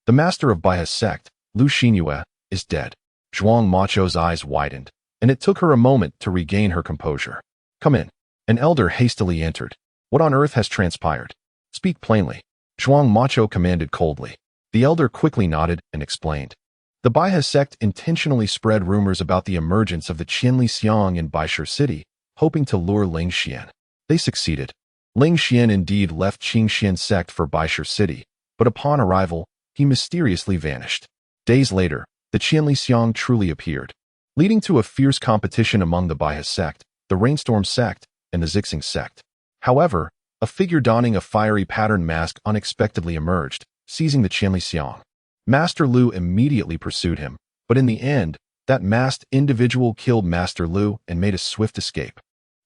The master of Baihe sect, Lu Xinyue, is dead. Zhuang Macho's eyes widened, and it took her a moment to regain her composure. Come in. An elder hastily entered. What on earth has transpired? Speak plainly. Zhuang Macho commanded coldly. The elder quickly nodded and explained. The Baihe sect intentionally spread rumors about the emergence of the Qianli Xiang in Baisher City, hoping to lure Ling Xian. They succeeded. Ling Xian indeed left Qingxian sect for Baisher City, but upon arrival, he mysteriously vanished. Days later, the Qianli Xiang truly appeared, leading to a fierce competition among the Baihe sect, the Rainstorm sect, and the Zixing sect. However, a figure donning a fiery pattern mask unexpectedly emerged, seizing the Qianli Xiang. Master Lu immediately pursued him, but in the end, that masked individual killed Master Lu and made a swift escape.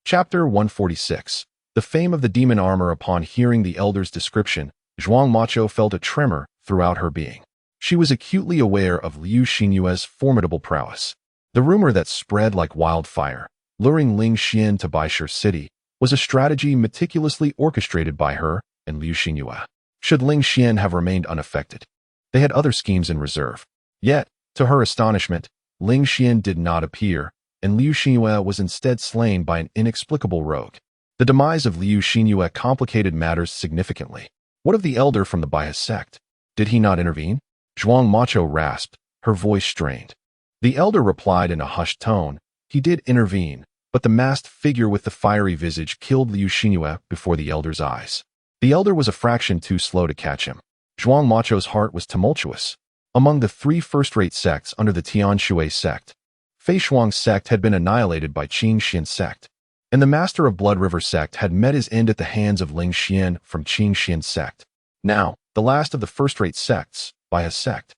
Chapter 146. The fame of the demon armor. Upon hearing the elder's description, Zhuang Macho felt a tremor throughout her being. She was acutely aware of Liu Xinyue's formidable prowess. The rumor that spread like wildfire, luring Ling Xian to Baisher City, was a strategy meticulously orchestrated by her and Liu Xinyue. Should Ling Xian have remained unaffected, they had other schemes in reserve. Yet, to her astonishment, Ling Xian did not appear, and Liu Xinyue was instead slain by an inexplicable rogue. The demise of Liu Xinyue complicated matters significantly. What of the elder from the Baihe sect? Did he not intervene? Zhuang Macho rasped, her voice strained. The elder replied in a hushed tone. He did intervene, but the masked figure with the fiery visage killed Liu Xinyue before the elder's eyes. The elder was a fraction too slow to catch him. Zhuang Macho's heart was tumultuous. Among the 3 first-rate sects under the Tianshui sect, Fei Shuang's sect had been annihilated by Qingxian sect, and the Master of Blood River sect had met his end at the hands of Ling Xian from Qingxian sect. Now, the last of the first-rate sects, Baihe sect,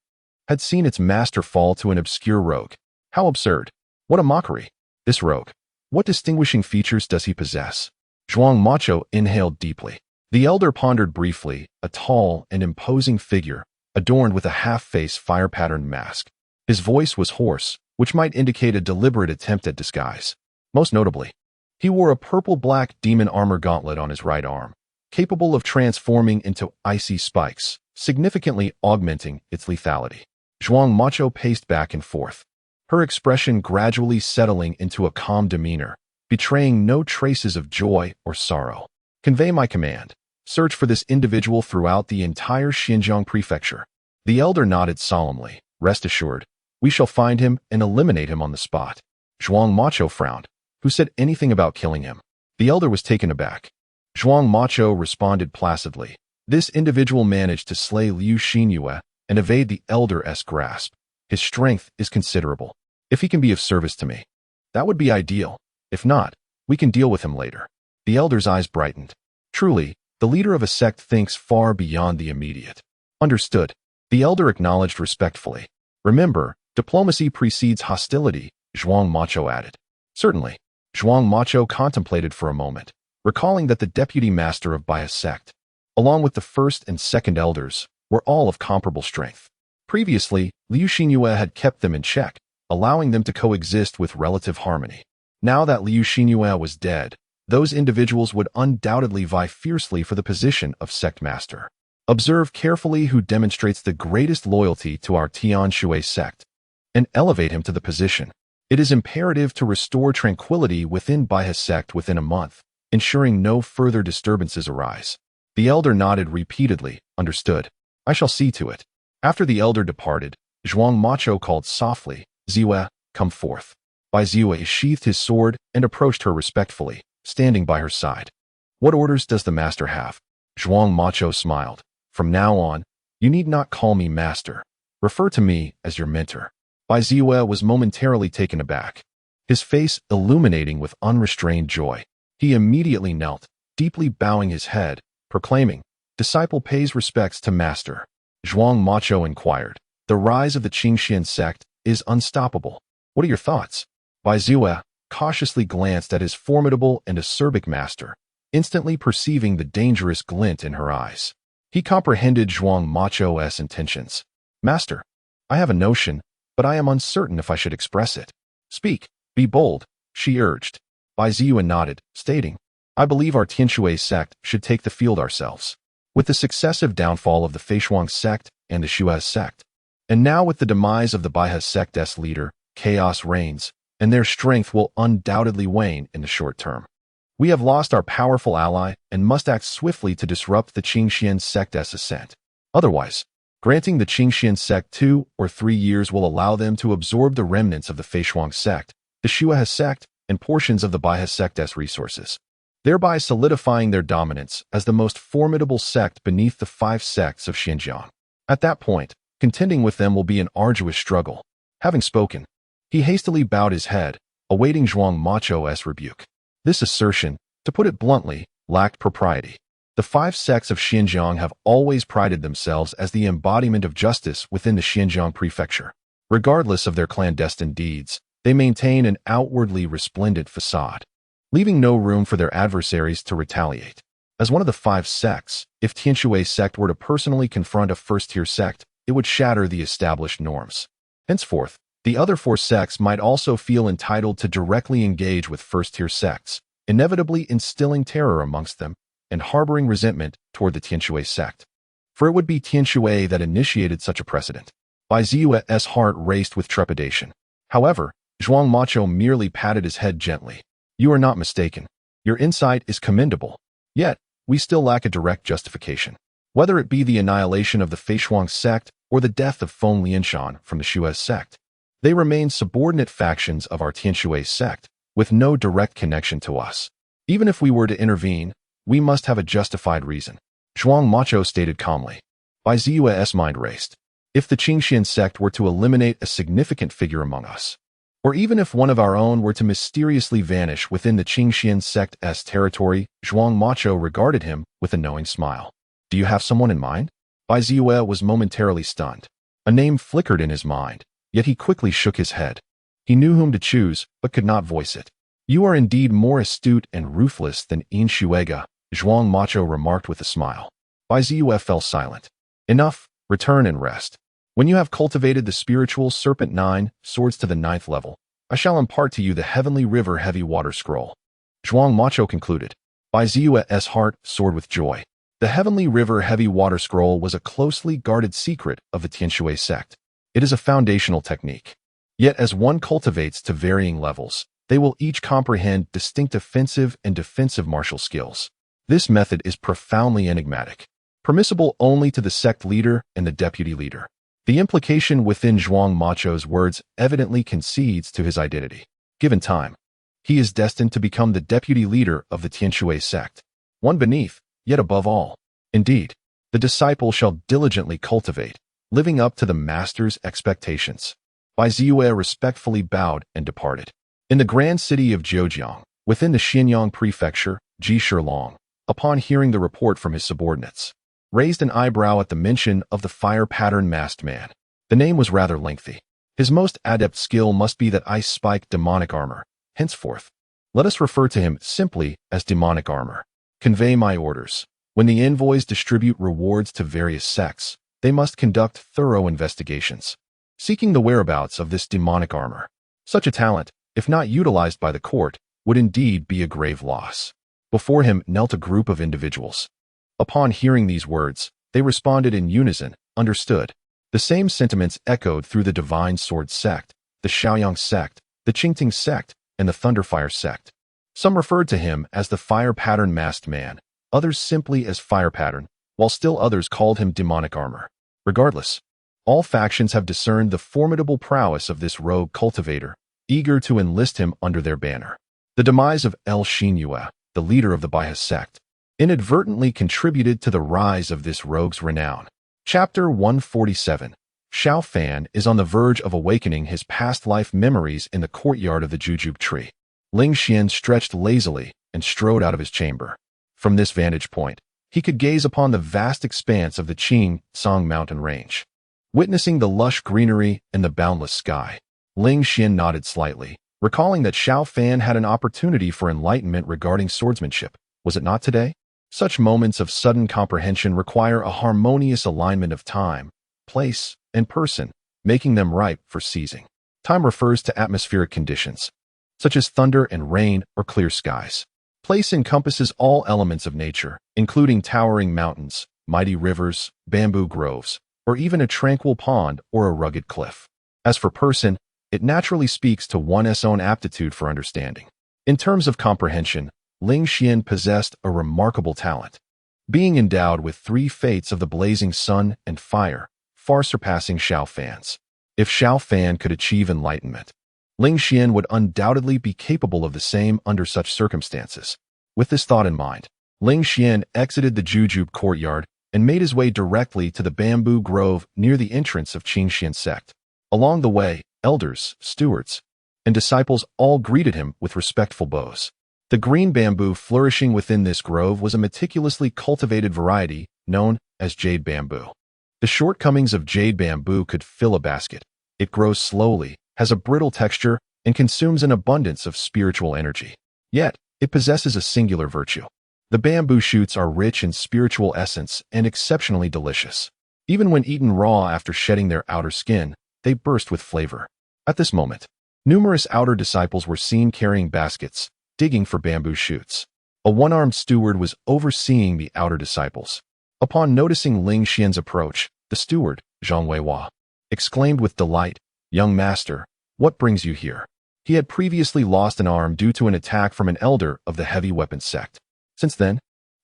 had seen its master fall to an obscure rogue. How absurd! What a mockery! This rogue, what distinguishing features does he possess? Zhuang Macho inhaled deeply. The elder pondered briefly, a tall and imposing figure, adorned with a half-face fire-patterned mask. His voice was hoarse, which might indicate a deliberate attempt at disguise. Most notably, he wore a purple-black demon armor gauntlet on his right arm, capable of transforming into icy spikes, significantly augmenting its lethality. Zhuang Macho paced back and forth, her expression gradually settling into a calm demeanor, betraying no traces of joy or sorrow. Convey my command. Search for this individual throughout the entire Xinjiang prefecture. The elder nodded solemnly. Rest assured, we shall find him and eliminate him on the spot. Zhuang Macho frowned. Who said anything about killing him? The elder was taken aback. Zhuang Macho responded placidly. This individual managed to slay Liu Xinyue and evade the elder's grasp. His strength is considerable. If he can be of service to me, that would be ideal. If not, we can deal with him later. The elder's eyes brightened. Truly, the leader of a sect thinks far beyond the immediate. Understood. The elder acknowledged respectfully. Remember, diplomacy precedes hostility, Zhuang Macho added. Certainly. Zhuang Macho contemplated for a moment, recalling that the deputy master of Baihe sect, along with the first and second elders, were all of comparable strength. Previously, Liu Xinyue had kept them in check, allowing them to coexist with relative harmony. Now that Liu Xinyue was dead, those individuals would undoubtedly vie fiercely for the position of sect master. Observe carefully who demonstrates the greatest loyalty to our Tianshui sect, and elevate him to the position. It is imperative to restore tranquility within Baihe sect within a month, ensuring no further disturbances arise. The elder nodded repeatedly. Understood. I shall see to it. After the elder departed, Zhuang Macho called softly, Ziwe, come forth. Bai Ziwe sheathed his sword and approached her respectfully, standing by her side. What orders does the master have? Zhuang Macho smiled. From now on, you need not call me master. Refer to me as your mentor. Bai Ziwe was momentarily taken aback, his face illuminating with unrestrained joy. He immediately knelt, deeply bowing his head, proclaiming, disciple pays respects to master. Zhuang Macho inquired. The rise of the Qingxian sect is unstoppable. What are your thoughts? Bai Ziwe cautiously glanced at his formidable and acerbic master, instantly perceiving the dangerous glint in her eyes. He comprehended Zhuang Macho's intentions. Master, I have a notion, but I am uncertain if I should express it. Speak, be bold, she urged. Bai Ziwe nodded, stating, I believe our Tianshui sect should take the field ourselves. With the successive downfall of the Feishuang sect and the Shuai sect, and now with the demise of the Baihe sect's leader, chaos reigns, and their strength will undoubtedly wane in the short term. We have lost our powerful ally and must act swiftly to disrupt the Qingxian sect's ascent. Otherwise, granting the Qingxian sect 2 or 3 years will allow them to absorb the remnants of the Feishuang sect, the Shuai sect, and portions of the Baihe sect's resources, thereby solidifying their dominance as the most formidable sect beneath the 5 sects of Xinjiang. At that point, contending with them will be an arduous struggle. Having spoken, he hastily bowed his head, awaiting Zhuang Macho's rebuke. This assertion, to put it bluntly, lacked propriety. The 5 sects of Xinjiang have always prided themselves as the embodiment of justice within the Xinjiang prefecture. Regardless of their clandestine deeds, they maintain an outwardly resplendent facade, leaving no room for their adversaries to retaliate. As one of the 5 sects, if Tianshui sect were to personally confront a first-tier sect, it would shatter the established norms. Henceforth, the other 4 sects might also feel entitled to directly engage with first-tier sects, inevitably instilling terror amongst them and harboring resentment toward the Tianshui sect. For it would be Tianshui that initiated such a precedent. Bai Ziwe's heart raced with trepidation. However, Zhuang Macho merely patted his head gently. You are not mistaken. Your insight is commendable. Yet, we still lack a direct justification. Whether it be the annihilation of the Feishuang sect or the death of Feng Lianshan from the Shuai sect, they remain subordinate factions of our Tianshui sect, with no direct connection to us. Even if we were to intervene, we must have a justified reason. Zhuang Macho stated calmly. Bai Ziwe's mind raced. If the Qingxian sect were to eliminate a significant figure among us, or even if one of our own were to mysteriously vanish within the Qingxian sect's territory, Zhuang Macho regarded him with a knowing smile. Do you have someone in mind? Bai Ziwe was momentarily stunned. A name flickered in his mind, yet he quickly shook his head. He knew whom to choose, but could not voice it. You are indeed more astute and ruthless than In Shuega, Zhuang Macho remarked with a smile. Bai Ziwe fell silent. Enough, return and rest. When you have cultivated the spiritual Serpent 9, swords to the 9th level, I shall impart to you the Heavenly River Heavy Water Scroll. Zhuang Macho concluded. Bai Ziwe's heart soared with joy. The Heavenly River Heavy Water Scroll was a closely guarded secret of the Tianshui sect. It is a foundational technique. Yet as one cultivates to varying levels, they will each comprehend distinct offensive and defensive martial skills. This method is profoundly enigmatic, permissible only to the sect leader and the deputy leader. The implication within Zhuang Macho's words evidently concedes to his identity. Given time, he is destined to become the deputy leader of the Tianshui sect, one beneath, yet above all. Indeed, the disciple shall diligently cultivate, living up to the master's expectations. Bai Ziyue respectfully bowed and departed. In the grand city of Zhejiang, within the Xianyang prefecture, Ji Shilong, upon hearing the report from his subordinates, raised an eyebrow at the mention of the fire-pattern masked man. The name was rather lengthy. His most adept skill must be that ice-spiked demonic armor. Henceforth, let us refer to him simply as demonic armor. Convey my orders. When the envoys distribute rewards to various sects, they must conduct thorough investigations, seeking the whereabouts of this demonic armor. Such a talent, if not utilized by the court, would indeed be a grave loss. Before him knelt a group of individuals. Upon hearing these words, they responded in unison, understood. The same sentiments echoed through the Divine Sword sect, the Shaoyang sect, the Qingting sect, and the Thunderfire sect. Some referred to him as the Fire Pattern Masked Man, others simply as Fire Pattern, while still others called him Demonic Armor. Regardless, all factions have discerned the formidable prowess of this rogue cultivator, eager to enlist him under their banner. The demise of El Xinyue, the leader of the Baihe sect, inadvertently contributed to the rise of this rogue's renown. Chapter 147. Xiao Fan is on the verge of awakening his past life memories in the courtyard of the Jujube tree. Ling Xian stretched lazily and strode out of his chamber. From this vantage point, he could gaze upon the vast expanse of the Qing Song mountain range. Witnessing the lush greenery and the boundless sky, Ling Xian nodded slightly, recalling that Xiao Fan had an opportunity for enlightenment regarding swordsmanship. Was it not today? Such moments of sudden comprehension require a harmonious alignment of time, place, and person, making them ripe for seizing. Time refers to atmospheric conditions, such as thunder and rain or clear skies. Place encompasses all elements of nature, including towering mountains, mighty rivers, bamboo groves, or even a tranquil pond or a rugged cliff. As for person, it naturally speaks to one's own aptitude for understanding. In terms of comprehension, Ling Xian possessed a remarkable talent, being endowed with 3 fates of the blazing sun and fire, far surpassing Xiao Fan's. If Xiao Fan could achieve enlightenment, Ling Xian would undoubtedly be capable of the same under such circumstances. With this thought in mind, Ling Xian exited the Jujube courtyard and made his way directly to the bamboo grove near the entrance of Qingxian sect. Along the way, elders, stewards, and disciples all greeted him with respectful bows. The green bamboo flourishing within this grove was a meticulously cultivated variety known as jade bamboo. The shortcomings of jade bamboo could fill a basket. It grows slowly, has a brittle texture, and consumes an abundance of spiritual energy. Yet, it possesses a singular virtue. The bamboo shoots are rich in spiritual essence and exceptionally delicious. Even when eaten raw after shedding their outer skin, they burst with flavor. At this moment, numerous outer disciples were seen carrying baskets, digging for bamboo shoots. A one-armed steward was overseeing the outer disciples. Upon noticing Ling Xian's approach, the steward, Zhang Weihua, exclaimed with delight, "Young master, what brings you here?" He had previously lost an arm due to an attack from an elder of the heavy weapons sect. Since then,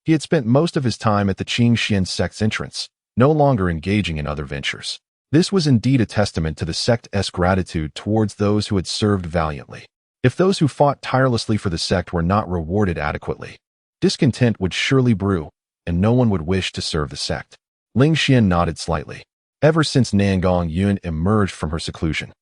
he had spent most of his time at the Qingxian sect's entrance, no longer engaging in other ventures. This was indeed a testament to the sect's gratitude towards those who had served valiantly. If those who fought tirelessly for the sect were not rewarded adequately, discontent would surely brew, and no one would wish to serve the sect. Ling Xian nodded slightly. Ever since Nangong Yun emerged from her seclusion,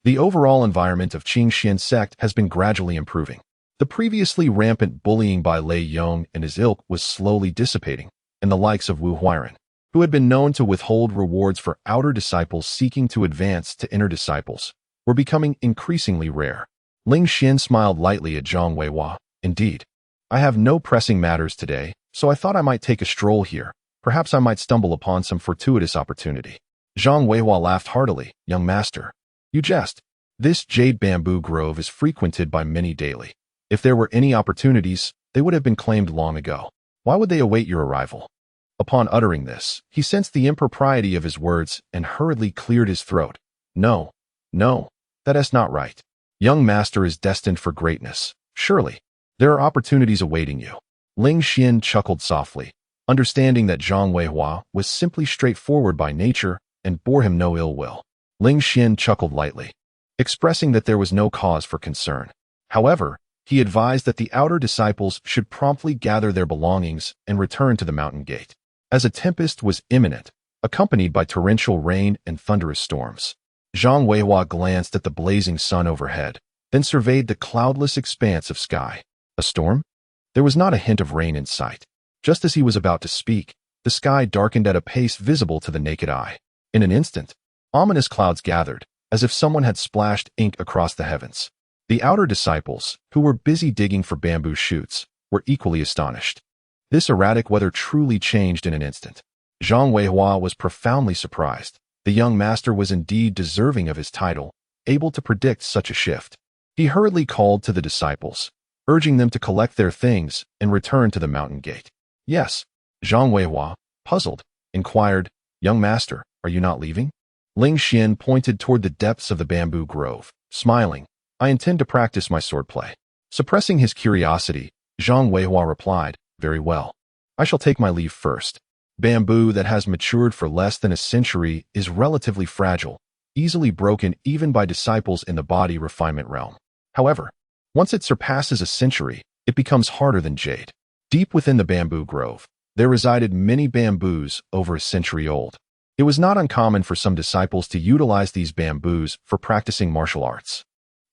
the overall environment of Qingxian sect has been gradually improving. The previously rampant bullying by Lei Yong and his ilk was slowly dissipating, and the likes of Wu Huiran, who had been known to withhold rewards for outer disciples seeking to advance to inner disciples, were becoming increasingly rare. Ling Xian smiled lightly at Zhang Weihua. "Indeed, I have no pressing matters today, so I thought I might take a stroll here. Perhaps I might stumble upon some fortuitous opportunity." Zhang Weihua laughed heartily. "Young master, you jest. This jade bamboo grove is frequented by many daily. If there were any opportunities, they would have been claimed long ago. Why would they await your arrival?" Upon uttering this, he sensed the impropriety of his words and hurriedly cleared his throat. No, that is not right. Young master is destined for greatness. Surely, there are opportunities awaiting you. Ling Xian chuckled softly, understanding that Zhang Weihua was simply straightforward by nature and bore him no ill will. Ling Xian chuckled lightly, expressing that there was no cause for concern. However, he advised that the outer disciples should promptly gather their belongings and return to the mountain gate, as a tempest was imminent, accompanied by torrential rain and thunderous storms. Zhang Weihua glanced at the blazing sun overhead, then surveyed the cloudless expanse of sky. A storm? There was not a hint of rain in sight. Just as he was about to speak, the sky darkened at a pace visible to the naked eye. In an instant, ominous clouds gathered, as if someone had splashed ink across the heavens. The outer disciples, who were busy digging for bamboo shoots, were equally astonished. This erratic weather truly changed in an instant. Zhang Weihua was profoundly surprised. The young master was indeed deserving of his title, able to predict such a shift. He hurriedly called to the disciples, urging them to collect their things and return to the mountain gate. Yes, Zhang Weihua, puzzled, inquired, "Young master, are you not leaving?" Ling Xian pointed toward the depths of the bamboo grove, smiling, "I intend to practice my swordplay." Suppressing his curiosity, Zhang Weihua replied, "Very well. I shall take my leave first. Bamboo that has matured for less than a century is relatively fragile, easily broken even by disciples in the body refinement realm. However, once it surpasses a century, it becomes harder than jade." Deep within the bamboo grove, there resided many bamboos over a century old. It was not uncommon for some disciples to utilize these bamboos for practicing martial arts.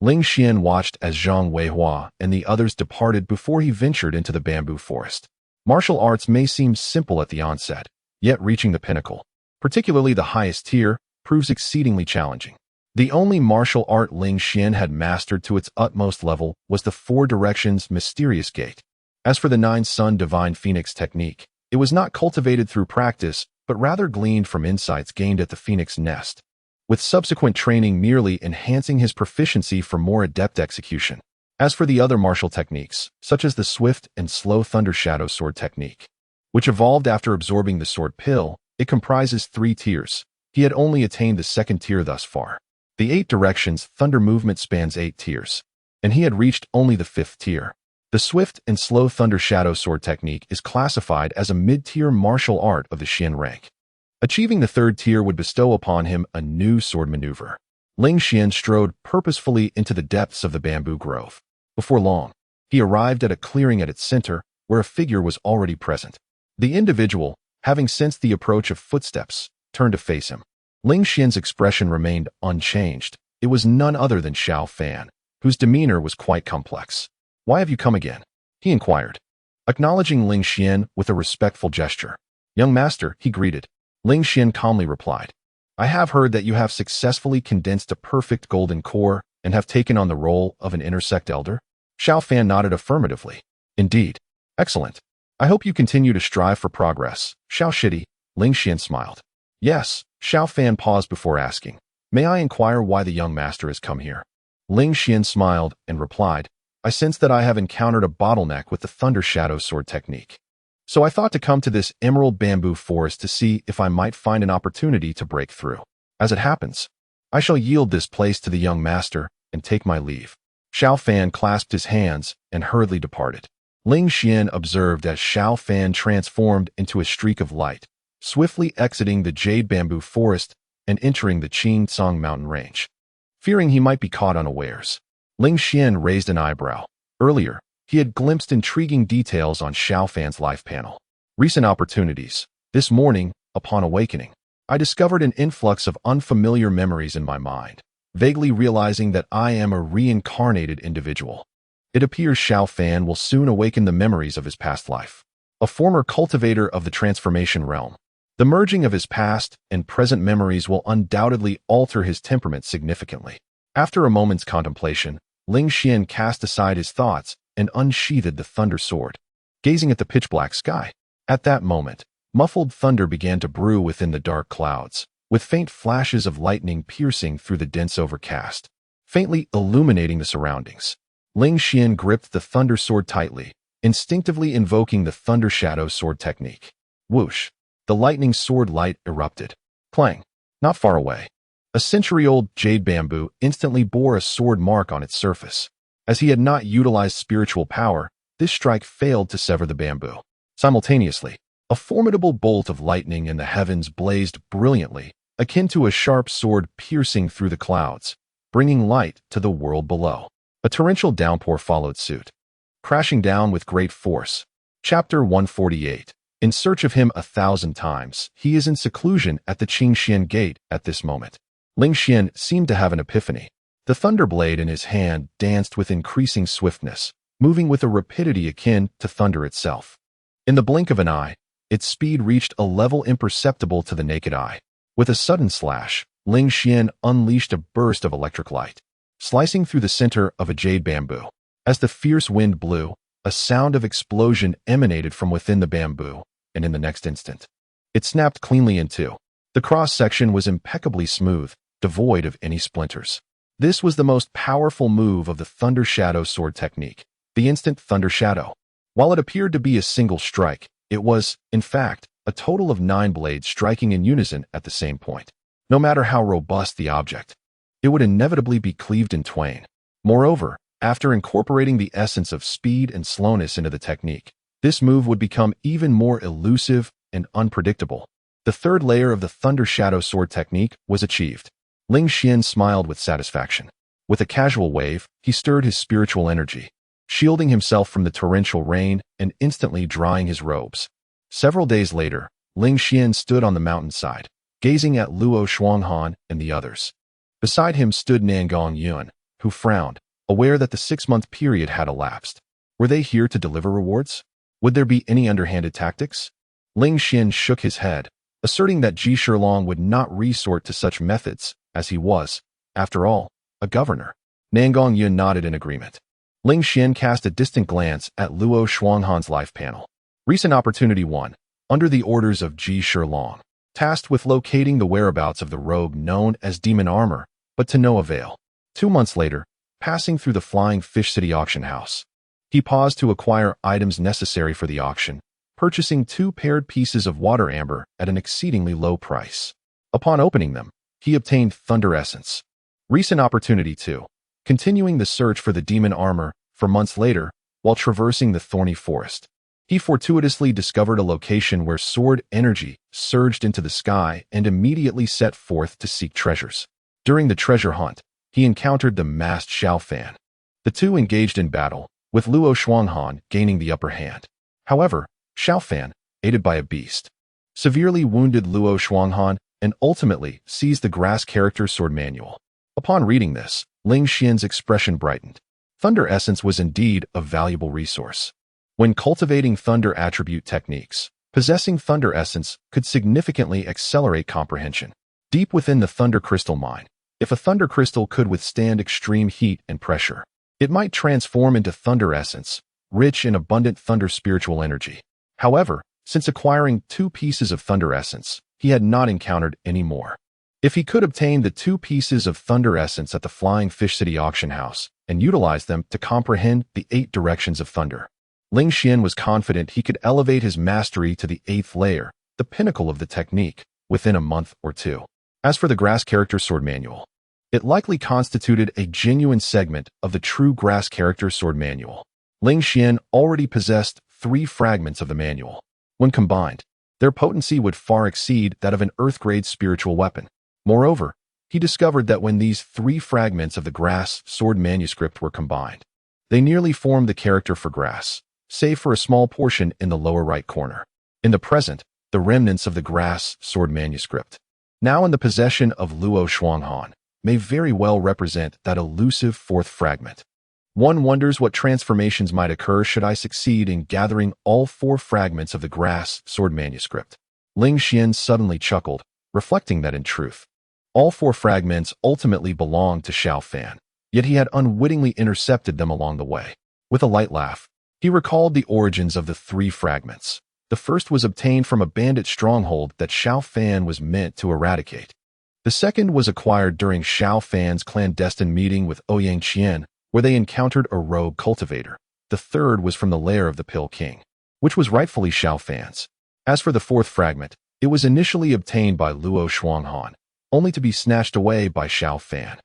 Ling Xian watched as Zhang Weihua and the others departed before he ventured into the bamboo forest. Martial arts may seem simple at the onset, yet reaching the pinnacle, particularly the highest tier, proves exceedingly challenging. The only martial art Ling Xian had mastered to its utmost level was the Four Directions Mysterious Gate. As for the Nine-Sun Divine Phoenix technique, it was not cultivated through practice, but rather gleaned from insights gained at the Phoenix Nest, with subsequent training merely enhancing his proficiency for more adept execution. As for the other martial techniques, such as the Swift and Slow Thunder Shadow Sword technique, which evolved after absorbing the Sword Pill, it comprises 3 tiers. He had only attained the 2nd tier thus far. The 8 Directions Thunder movement spans 8 tiers, and he had reached only the 5th tier. The Swift and Slow Thunder Shadow Sword technique is classified as a mid-tier martial art of the Xian rank. Achieving the 3rd tier would bestow upon him a new sword maneuver. Ling Xian strode purposefully into the depths of the bamboo grove. Before long, he arrived at a clearing at its center, where a figure was already present. The individual, having sensed the approach of footsteps, turned to face him. Ling Xian's expression remained unchanged. It was none other than Xiao Fan, whose demeanor was quite complex. "Why have you come again?" he inquired, acknowledging Ling Xian with a respectful gesture. "Young master," he greeted. Ling Xian calmly replied, "I have heard that you have successfully condensed a perfect golden core and have taken on the role of an intersect elder." Xiao Fan nodded affirmatively. "Indeed. Excellent. I hope you continue to strive for progress." "Xiao Shidi," Ling Xian smiled. "Yes." Xiao Fan paused before asking, "May I inquire why the young master has come here?" Ling Xian smiled and replied, "I sense that I have encountered a bottleneck with the Thunder Shadow Sword technique. So I thought to come to this emerald bamboo forest to see if I might find an opportunity to break through. As it happens, I shall yield this place to the young master and take my leave." Xiao Fan clasped his hands and hurriedly departed. Ling Xian observed as Xiao Fan transformed into a streak of light, swiftly exiting the jade bamboo forest and entering the Qing mountain range. Fearing he might be caught unawares, Ling Xian raised an eyebrow. Earlier, he had glimpsed intriguing details on Xiao Fan's life panel. Recent opportunities. This morning, upon awakening, I discovered an influx of unfamiliar memories in my mind, vaguely realizing that I am a reincarnated individual. It appears Xiao Fan will soon awaken the memories of his past life. A former cultivator of the transformation realm. The merging of his past and present memories will undoubtedly alter his temperament significantly. After a moment's contemplation, Ling Xian cast aside his thoughts and unsheathed the thunder sword, gazing at the pitch-black sky. At that moment, muffled thunder began to brew within the dark clouds, with faint flashes of lightning piercing through the dense overcast, faintly illuminating the surroundings. Ling Xian gripped the thunder sword tightly, instinctively invoking the Thunder Shadow Sword technique. Whoosh! The lightning sword light erupted. Clang! Not far away, a century-old jade bamboo instantly bore a sword mark on its surface. As he had not utilized spiritual power, this strike failed to sever the bamboo. Simultaneously, a formidable bolt of lightning in the heavens blazed brilliantly, akin to a sharp sword piercing through the clouds, bringing light to the world below. A torrential downpour followed suit, crashing down with great force. Chapter 148. In search of him 1,000 times, he is in seclusion at the Qingxian gate at this moment. Ling Xian seemed to have an epiphany. The thunderblade in his hand danced with increasing swiftness, moving with a rapidity akin to thunder itself. In the blink of an eye, its speed reached a level imperceptible to the naked eye. With a sudden slash, Ling Xian unleashed a burst of electric light, slicing through the center of a jade bamboo. As the fierce wind blew, a sound of explosion emanated from within the bamboo, and in the next instant, it snapped cleanly in two. The cross-section was impeccably smooth, devoid of any splinters. This was the most powerful move of the Thunder Shadow sword technique, the instant Thunder Shadow. While it appeared to be a single strike, it was, in fact, a total of 9 blades striking in unison at the same point. No matter how robust the object, it would inevitably be cleaved in twain. Moreover, after incorporating the essence of speed and slowness into the technique, this move would become even more elusive and unpredictable. The third layer of the Thunder Shadow sword technique was achieved. Ling Xian smiled with satisfaction. With a casual wave, he stirred his spiritual energy, shielding himself from the torrential rain and instantly drying his robes. Several days later, Ling Xian stood on the mountainside, gazing at Luo Shuanghan and the others. Beside him stood Nangong Yuan, who frowned, aware that the 6-month period had elapsed. Were they here to deliver rewards? Would there be any underhanded tactics? Ling Xian shook his head, asserting that Ji Shilong would not resort to such methods, as he was, after all, a governor. Nangong Yuan nodded in agreement. Ling Xian cast a distant glance at Luo Shuanghan's life panel. Recent Opportunity 1, under the orders of Ji Shilong, tasked with locating the whereabouts of the rogue known as Demon Armor, but to no avail. 2 months later, passing through the Flying Fish City auction house, he paused to acquire items necessary for the auction, purchasing 2 paired pieces of water amber at an exceedingly low price. Upon opening them, he obtained Thunder Essence. Recent Opportunity 2, continuing the search for the demon armor for months later, while traversing the thorny forest, he fortuitously discovered a location where sword energy surged into the sky and immediately set forth to seek treasures. During the treasure hunt, he encountered the masked Xiao Fan. The two engaged in battle, with Luo Shuanghan gaining the upper hand. However, Xiao Fan, aided by a beast, severely wounded Luo Shuanghan and ultimately seized the grass character sword manual. Upon reading this, Ling Xian's expression brightened. Thunder Essence was indeed a valuable resource. When cultivating Thunder attribute techniques, possessing Thunder Essence could significantly accelerate comprehension. Deep within the Thunder Crystal mine, if a Thunder Crystal could withstand extreme heat and pressure, it might transform into Thunder Essence, rich in abundant Thunder spiritual energy. However, since acquiring 2 pieces of Thunder Essence, he had not encountered any more. If he could obtain the 2 pieces of Thunder Essence at the Flying Fish City auction house and utilize them to comprehend the 8 directions of thunder, Ling Xian was confident he could elevate his mastery to the 8th layer, the pinnacle of the technique, within a month or 2. As for the Grass Character Sword Manual, it likely constituted a genuine segment of the true Grass Character Sword Manual. Ling Xian already possessed 3 fragments of the manual. When combined, their potency would far exceed that of an Earth-grade spiritual weapon. Moreover, he discovered that when these 3 fragments of the Grass Sword Manuscript were combined, they nearly formed the character for Grass, save for a small portion in the lower right corner. In the present, the remnants of the Grass Sword Manuscript, now in the possession of Luo Shuanghan, may very well represent that elusive 4th fragment. One wonders what transformations might occur should I succeed in gathering all 4 fragments of the Grass Sword Manuscript. Ling Xian suddenly chuckled, reflecting that in truth, all 4 fragments ultimately belonged to Xiao Fan, yet he had unwittingly intercepted them along the way. With a light laugh, he recalled the origins of the 3 fragments. The first was obtained from a bandit stronghold that Xiao Fan was meant to eradicate. The second was acquired during Xiao Fan's clandestine meeting with Ouyang Qian, where they encountered a rogue cultivator. The third was from the lair of the Pill King, which was rightfully Xiao Fan's. As for the 4th fragment, it was initially obtained by Luo Shuanghan, only to be snatched away by Xiao Fan,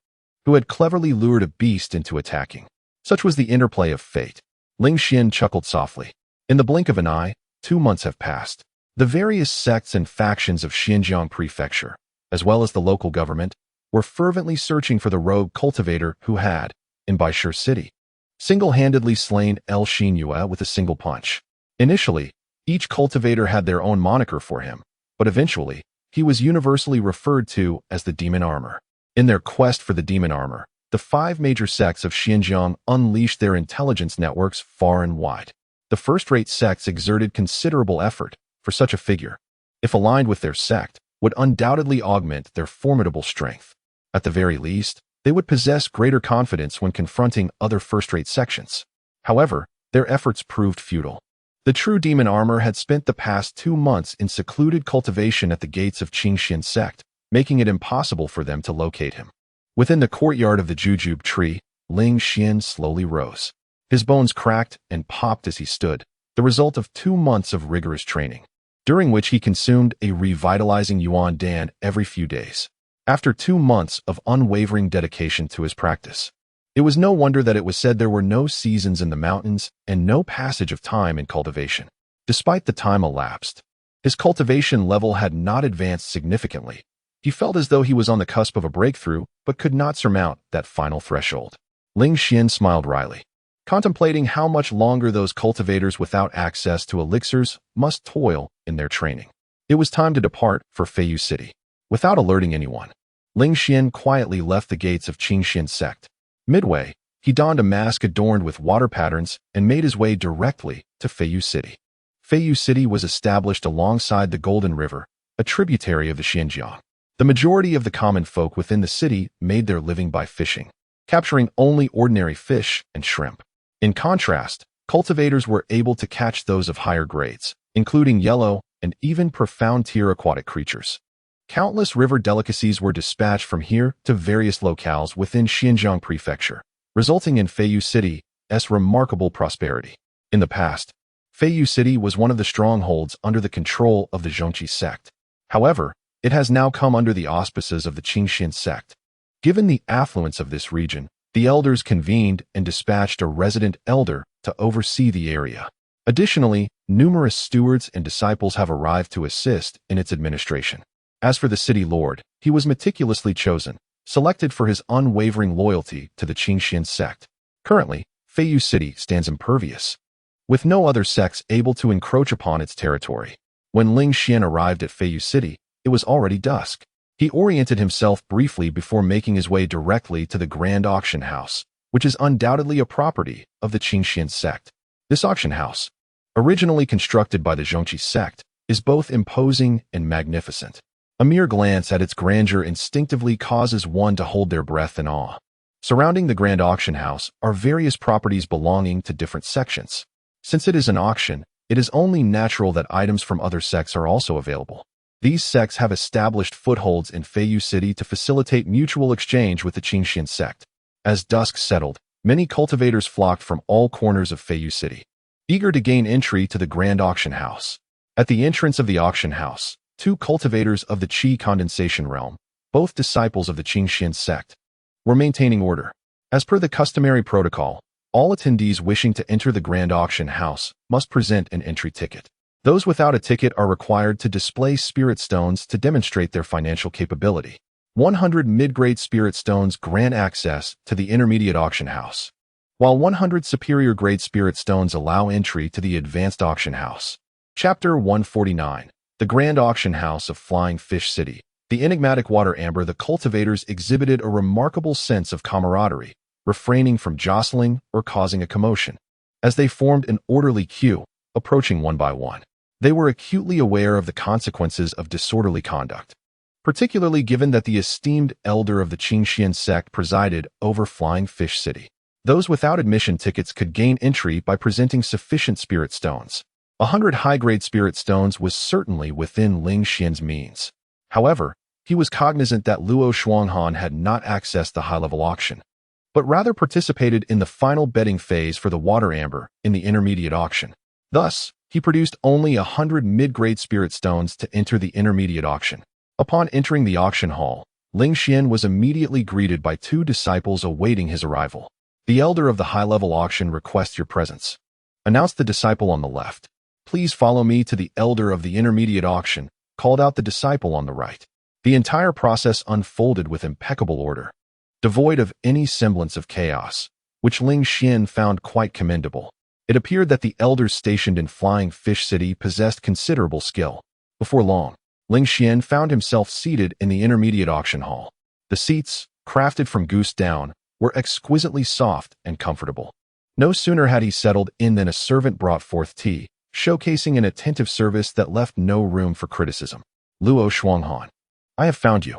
who had cleverly lured a beast into attacking. Such was the interplay of fate. Ling Xian chuckled softly. In the blink of an eye, 2 months have passed. The various sects and factions of Xinjiang Prefecture, as well as the local government, were fervently searching for the rogue cultivator who had, in Baishur City, single-handedly slain El Xinyue with a single punch. Initially, each cultivator had their own moniker for him, but eventually, he was universally referred to as the Demon Armor. In their quest for the Demon Armor, the 5 major sects of Xinjiang unleashed their intelligence networks far and wide. The first-rate sects exerted considerable effort for such a figure, if aligned with their sect, would undoubtedly augment their formidable strength. At the very least, they would possess greater confidence when confronting other first-rate sections. However, their efforts proved futile. The true Demon Armor had spent the past 2 months in secluded cultivation at the gates of Qingxian sect, making it impossible for them to locate him. Within the courtyard of the jujube tree, Ling Xian slowly rose. His bones cracked and popped as he stood, the result of 2 months of rigorous training, during which he consumed a revitalizing Yuan Dan every few days. After 2 months of unwavering dedication to his practice, it was no wonder that it was said there were no seasons in the mountains and no passage of time in cultivation. Despite the time elapsed, his cultivation level had not advanced significantly. He felt as though he was on the cusp of a breakthrough, but could not surmount that final threshold. Ling Xian smiled wryly, contemplating how much longer those cultivators without access to elixirs must toil in their training. It was time to depart for Feiyu City. Without alerting anyone, Ling Xian quietly left the gates of Qingxian sect. Midway, he donned a mask adorned with water patterns and made his way directly to Feiyu City. Feiyu City was established alongside the Golden River, a tributary of the Xinjiang. The majority of the common folk within the city made their living by fishing, capturing only ordinary fish and shrimp. In contrast, cultivators were able to catch those of higher grades, including yellow and even profound-tier aquatic creatures. Countless river delicacies were dispatched from here to various locales within Xinjiang Prefecture, resulting in Feiyu City's remarkable prosperity. In the past, Feiyu City was one of the strongholds under the control of the Zhongqi sect. However, it has now come under the auspices of the Qingxian sect. Given the affluence of this region, the elders convened and dispatched a resident elder to oversee the area. Additionally, numerous stewards and disciples have arrived to assist in its administration. As for the city lord, he was meticulously chosen, selected for his unwavering loyalty to the Qingxian sect. Currently, Feiyu City stands impervious, with no other sects able to encroach upon its territory. When Ling Xian arrived at Feiyu City, it was already dusk. He oriented himself briefly before making his way directly to the Grand Auction House, which is undoubtedly a property of the Qingxian sect. This auction house, originally constructed by the Zhongqi sect, is both imposing and magnificent. A mere glance at its grandeur instinctively causes one to hold their breath in awe. Surrounding the Grand Auction House are various properties belonging to different sections. Since it is an auction, it is only natural that items from other sects are also available. These sects have established footholds in Feiyu City to facilitate mutual exchange with the Qingxian sect. As dusk settled, many cultivators flocked from all corners of Feiyu City, eager to gain entry to the Grand Auction House. At the entrance of the auction house, 2 cultivators of the Qi condensation realm, both disciples of the Qingxian sect, were maintaining order. As per the customary protocol, all attendees wishing to enter the Grand Auction House must present an entry ticket. Those without a ticket are required to display spirit stones to demonstrate their financial capability. 100 mid-grade spirit stones grant access to the intermediate auction house, while 100 superior grade spirit stones allow entry to the advanced auction house. Chapter 149. The Grand Auction House of Flying Fish City. The enigmatic water amber, the cultivators exhibited a remarkable sense of camaraderie, refraining from jostling or causing a commotion. As they formed an orderly queue, approaching one by one, they were acutely aware of the consequences of disorderly conduct, particularly given that the esteemed elder of the Qingxian sect presided over Flying Fish City. Those without admission tickets could gain entry by presenting sufficient spirit stones. 100 high-grade spirit stones was certainly within Ling Xian's means. However, he was cognizant that Luo Shuanghan had not accessed the high-level auction, but rather participated in the final betting phase for the water amber in the intermediate auction. Thus, he produced only 100 mid-grade spirit stones to enter the intermediate auction. Upon entering the auction hall, Ling Xian was immediately greeted by 2 disciples awaiting his arrival. The elder of the high-level auction requests your presence. announced the disciple on the left. Please follow me to the elder of the intermediate auction, called out the disciple on the right. The entire process unfolded with impeccable order, devoid of any semblance of chaos, which Ling Xian found quite commendable. It appeared that the elders stationed in Flying Fish City possessed considerable skill. Before long, Ling Xian found himself seated in the intermediate auction hall. The seats, crafted from goose down, were exquisitely soft and comfortable. No sooner had he settled in than a servant brought forth tea, showcasing an attentive service that left no room for criticism. Luo Shuanghan. I have found you.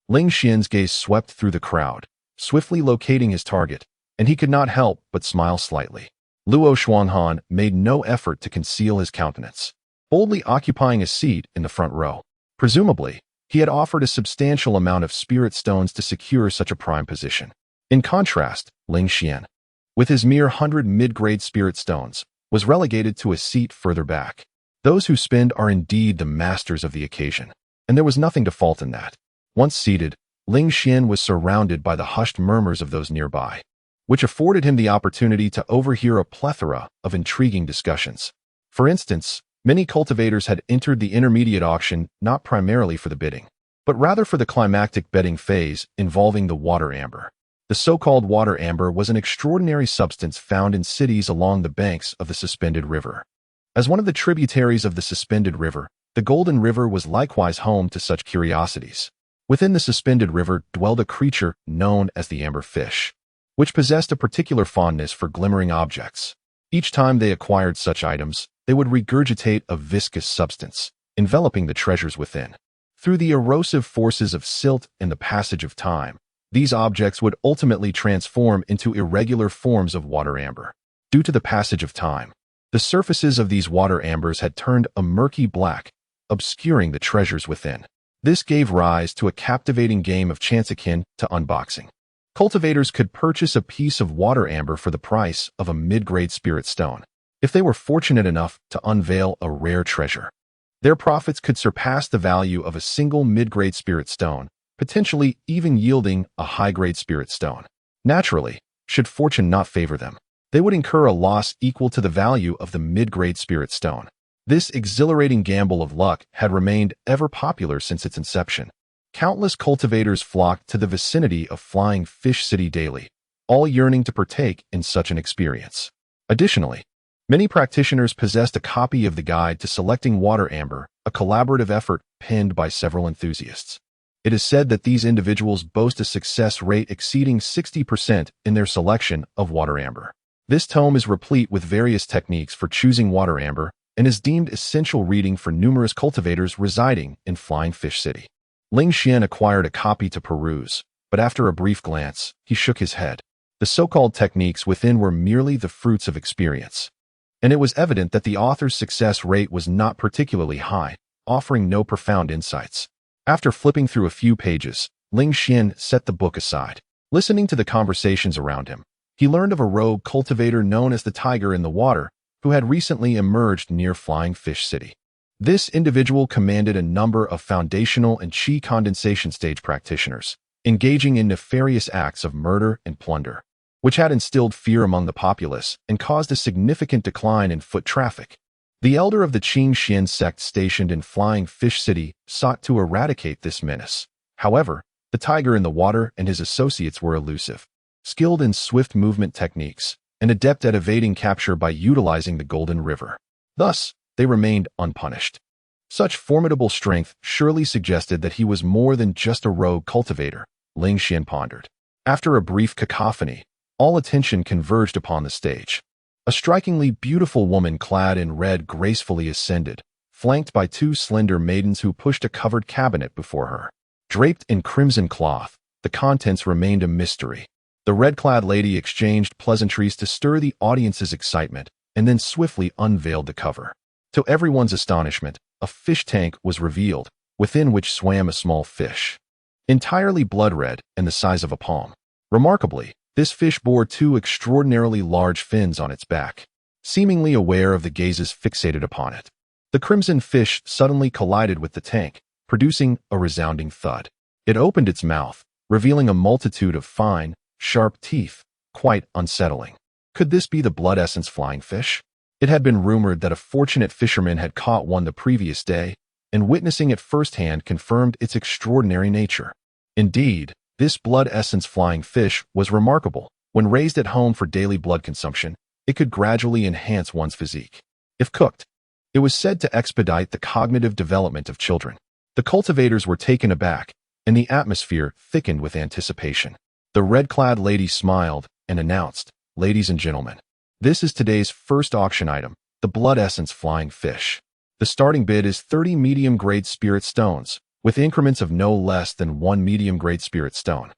Ling Xian's gaze swept through the crowd, swiftly locating his target, and he could not help but smile slightly. Luo Shuanghan made no effort to conceal his countenance, boldly occupying a seat in the front row. Presumably, he had offered a substantial amount of spirit stones to secure such a prime position. In contrast, Ling Xian, with his mere 100 mid-grade spirit stones, was relegated to a seat further back. Those who spend are indeed the masters of the occasion, and there was nothing to fault in that. Once seated, Ling Xian was surrounded by the hushed murmurs of those nearby, which afforded him the opportunity to overhear a plethora of intriguing discussions. For instance, many cultivators had entered the intermediate auction not primarily for the bidding, but rather for the climactic betting phase involving the water amber. The so-called water amber was an extraordinary substance found in cities along the banks of the suspended river. As one of the tributaries of the suspended river, the Golden River was likewise home to such curiosities. Within the suspended river dwelled a creature known as the amber fish, which possessed a particular fondness for glimmering objects. Each time they acquired such items, they would regurgitate a viscous substance, enveloping the treasures within. Through the erosive forces of silt and the passage of time, these objects would ultimately transform into irregular forms of water amber. Due to the passage of time, the surfaces of these water ambers had turned a murky black, obscuring the treasures within. This gave rise to a captivating game of chance akin to unboxing. Cultivators could purchase a piece of water amber for the price of a mid-grade spirit stone, if they were fortunate enough to unveil a rare treasure. Their profits could surpass the value of a single mid-grade spirit stone, potentially even yielding a high-grade spirit stone. Naturally, should fortune not favor them, they would incur a loss equal to the value of the mid-grade spirit stone. This exhilarating gamble of luck had remained ever popular since its inception. Countless cultivators flocked to the vicinity of Flying Fish City daily, all yearning to partake in such an experience. Additionally, many practitioners possessed a copy of the Guide to Selecting Water Amber, a collaborative effort penned by several enthusiasts. It is said that these individuals boast a success rate exceeding 60% in their selection of water amber. This tome is replete with various techniques for choosing water amber and is deemed essential reading for numerous cultivators residing in Flying Fish City. Ling Xian acquired a copy to peruse, but after a brief glance, he shook his head. The so-called techniques within were merely the fruits of experience, and it was evident that the author's success rate was not particularly high, offering no profound insights. After flipping through a few pages, Ling Xian set the book aside. Listening to the conversations around him, he learned of a rogue cultivator known as the Tiger in the Water, who had recently emerged near Flying Fish City. This individual commanded a number of foundational and chi condensation stage practitioners, engaging in nefarious acts of murder and plunder, which had instilled fear among the populace and caused a significant decline in foot traffic. The elder of the Qingxian sect stationed in Flying Fish City sought to eradicate this menace. However, the Tiger in the Water and his associates were elusive, skilled in swift movement techniques, and adept at evading capture by utilizing the Golden River. Thus, they remained unpunished. Such formidable strength surely suggested that he was more than just a rogue cultivator, Ling Xian pondered. After a brief cacophony, all attention converged upon the stage. A strikingly beautiful woman clad in red gracefully ascended, flanked by two slender maidens who pushed a covered cabinet before her. Draped in crimson cloth, the contents remained a mystery. The red-clad lady exchanged pleasantries to stir the audience's excitement, and then swiftly unveiled the cover. To everyone's astonishment, a fish tank was revealed, within which swam a small fish, entirely blood-red and the size of a palm. Remarkably, this fish bore two extraordinarily large fins on its back, seemingly aware of the gazes fixated upon it. The crimson fish suddenly collided with the tank, producing a resounding thud. It opened its mouth, revealing a multitude of fine, sharp teeth, quite unsettling. Could this be the blood essence flying fish? It had been rumored that a fortunate fisherman had caught one the previous day, and witnessing it firsthand confirmed its extraordinary nature. Indeed, this blood essence flying fish was remarkable. When raised at home for daily blood consumption, it could gradually enhance one's physique. If cooked, it was said to expedite the cognitive development of children. The cultivators were taken aback, and the atmosphere thickened with anticipation. The red-clad lady smiled and announced, "Ladies and gentlemen, this is today's first auction item, the blood essence flying fish. The starting bid is 30 medium-grade spirit stones, with increments of no less than 1 medium-grade spirit stone.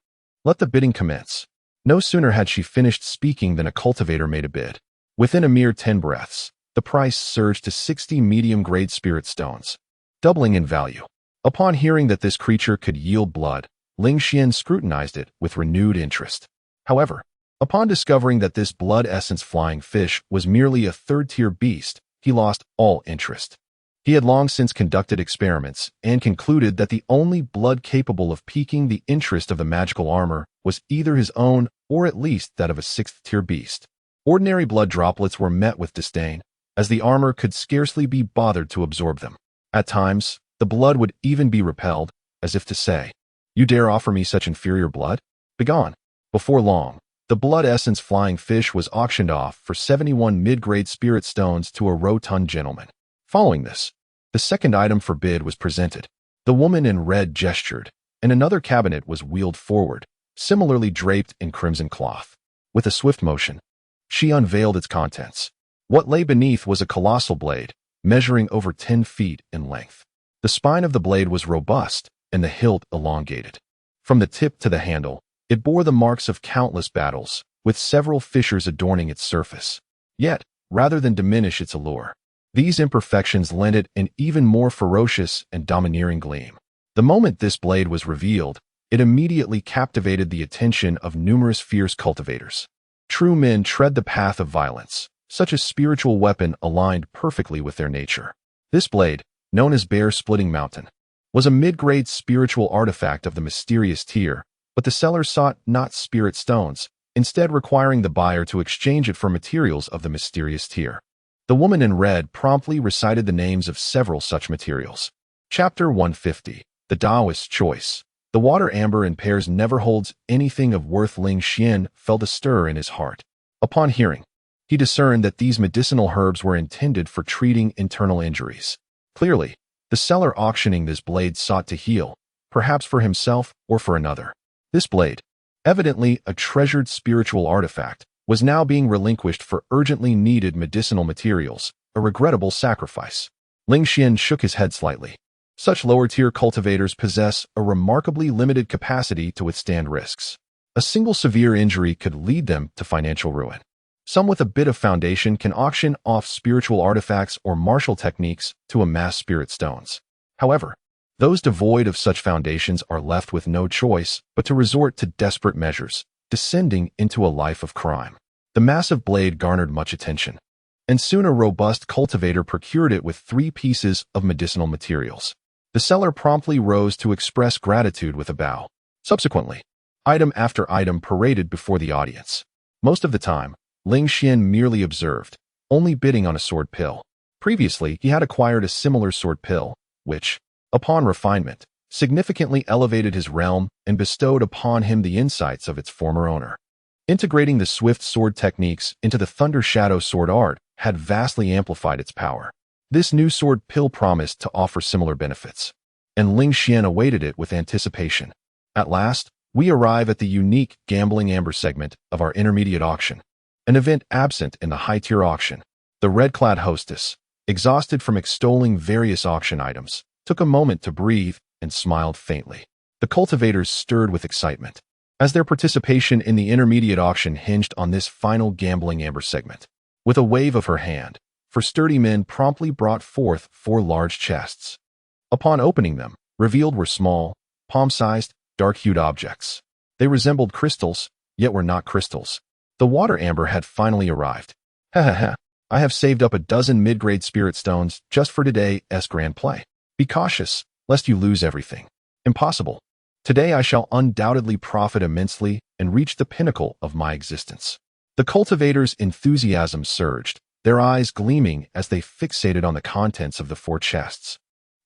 Let the bidding commence." No sooner had she finished speaking than a cultivator made a bid. Within a mere 10 breaths, the price surged to 60 medium-grade spirit stones, doubling in value. Upon hearing that this creature could yield blood, Ling Xian scrutinized it with renewed interest. However, upon discovering that this blood essence flying fish was merely a third-tier beast, he lost all interest. He had long since conducted experiments and concluded that the only blood capable of piquing the interest of the magical armor was either his own or at least that of a sixth-tier beast. Ordinary blood droplets were met with disdain, as the armor could scarcely be bothered to absorb them. At times, the blood would even be repelled, as if to say, "You dare offer me such inferior blood? Begone." Before long, the blood essence flying fish was auctioned off for 71 mid-grade spirit stones to a rotund gentleman. Following this, the second item for bid was presented. The woman in red gestured, and another cabinet was wheeled forward, similarly draped in crimson cloth. With a swift motion, she unveiled its contents. What lay beneath was a colossal blade, measuring over 10 feet in length. The spine of the blade was robust, and the hilt elongated. From the tip to the handle, it bore the marks of countless battles, with several fissures adorning its surface. Yet, rather than diminish its allure, these imperfections lent it an even more ferocious and domineering gleam. The moment this blade was revealed, it immediately captivated the attention of numerous fierce cultivators. True men tread the path of violence. Such a spiritual weapon aligned perfectly with their nature. This blade, known as Bear-Splitting Mountain, was a mid-grade spiritual artifact of the mysterious tier, but the seller sought not spirit stones, instead requiring the buyer to exchange it for materials of the mysterious tier. The woman in red promptly recited the names of several such materials. Chapter 150, The Taoist's Choice. The water amber in pairs never holds anything of worth. Ling Xian felt a stir in his heart. Upon hearing, he discerned that these medicinal herbs were intended for treating internal injuries. Clearly, the seller auctioning this blade sought to heal, perhaps for himself or for another. This blade, evidently a treasured spiritual artifact, was now being relinquished for urgently needed medicinal materials, a regrettable sacrifice. Ling Xian shook his head slightly. Such lower-tier cultivators possess a remarkably limited capacity to withstand risks. A single severe injury could lead them to financial ruin. Some with a bit of foundation can auction off spiritual artifacts or martial techniques to amass spirit stones. However, those devoid of such foundations are left with no choice but to resort to desperate measures, descending into a life of crime. The massive blade garnered much attention, and soon a robust cultivator procured it with 3 pieces of medicinal materials. The seller promptly rose to express gratitude with a bow. Subsequently, item after item paraded before the audience. Most of the time, Ling Xian merely observed, only bidding on a sword pill. Previously, he had acquired a similar sword pill, which, upon refinement, significantly elevated his realm and bestowed upon him the insights of its former owner. Integrating the swift sword techniques into the Thunder Shadow sword art had vastly amplified its power. This new sword pill promised to offer similar benefits, and Ling Xian awaited it with anticipation. At last, we arrive at the unique gambling amber segment of our intermediate auction, an event absent in the high-tier auction. The red-clad hostess, exhausted from extolling various auction items, took a moment to breathe and smiled faintly. The cultivators stirred with excitement, as their participation in the intermediate auction hinged on this final gambling amber segment. With a wave of her hand, for sturdy men promptly brought forth 4 large chests. Upon opening them, revealed were small, palm-sized, dark-hued objects. They resembled crystals, yet were not crystals. The water amber had finally arrived. Ha ha ha, I have saved up a dozen mid-grade spirit stones just for today's grand play. Be cautious, lest you lose everything. Impossible. Today I shall undoubtedly profit immensely and reach the pinnacle of my existence. The cultivator's enthusiasm surged, their eyes gleaming as they fixated on the contents of the 4 chests.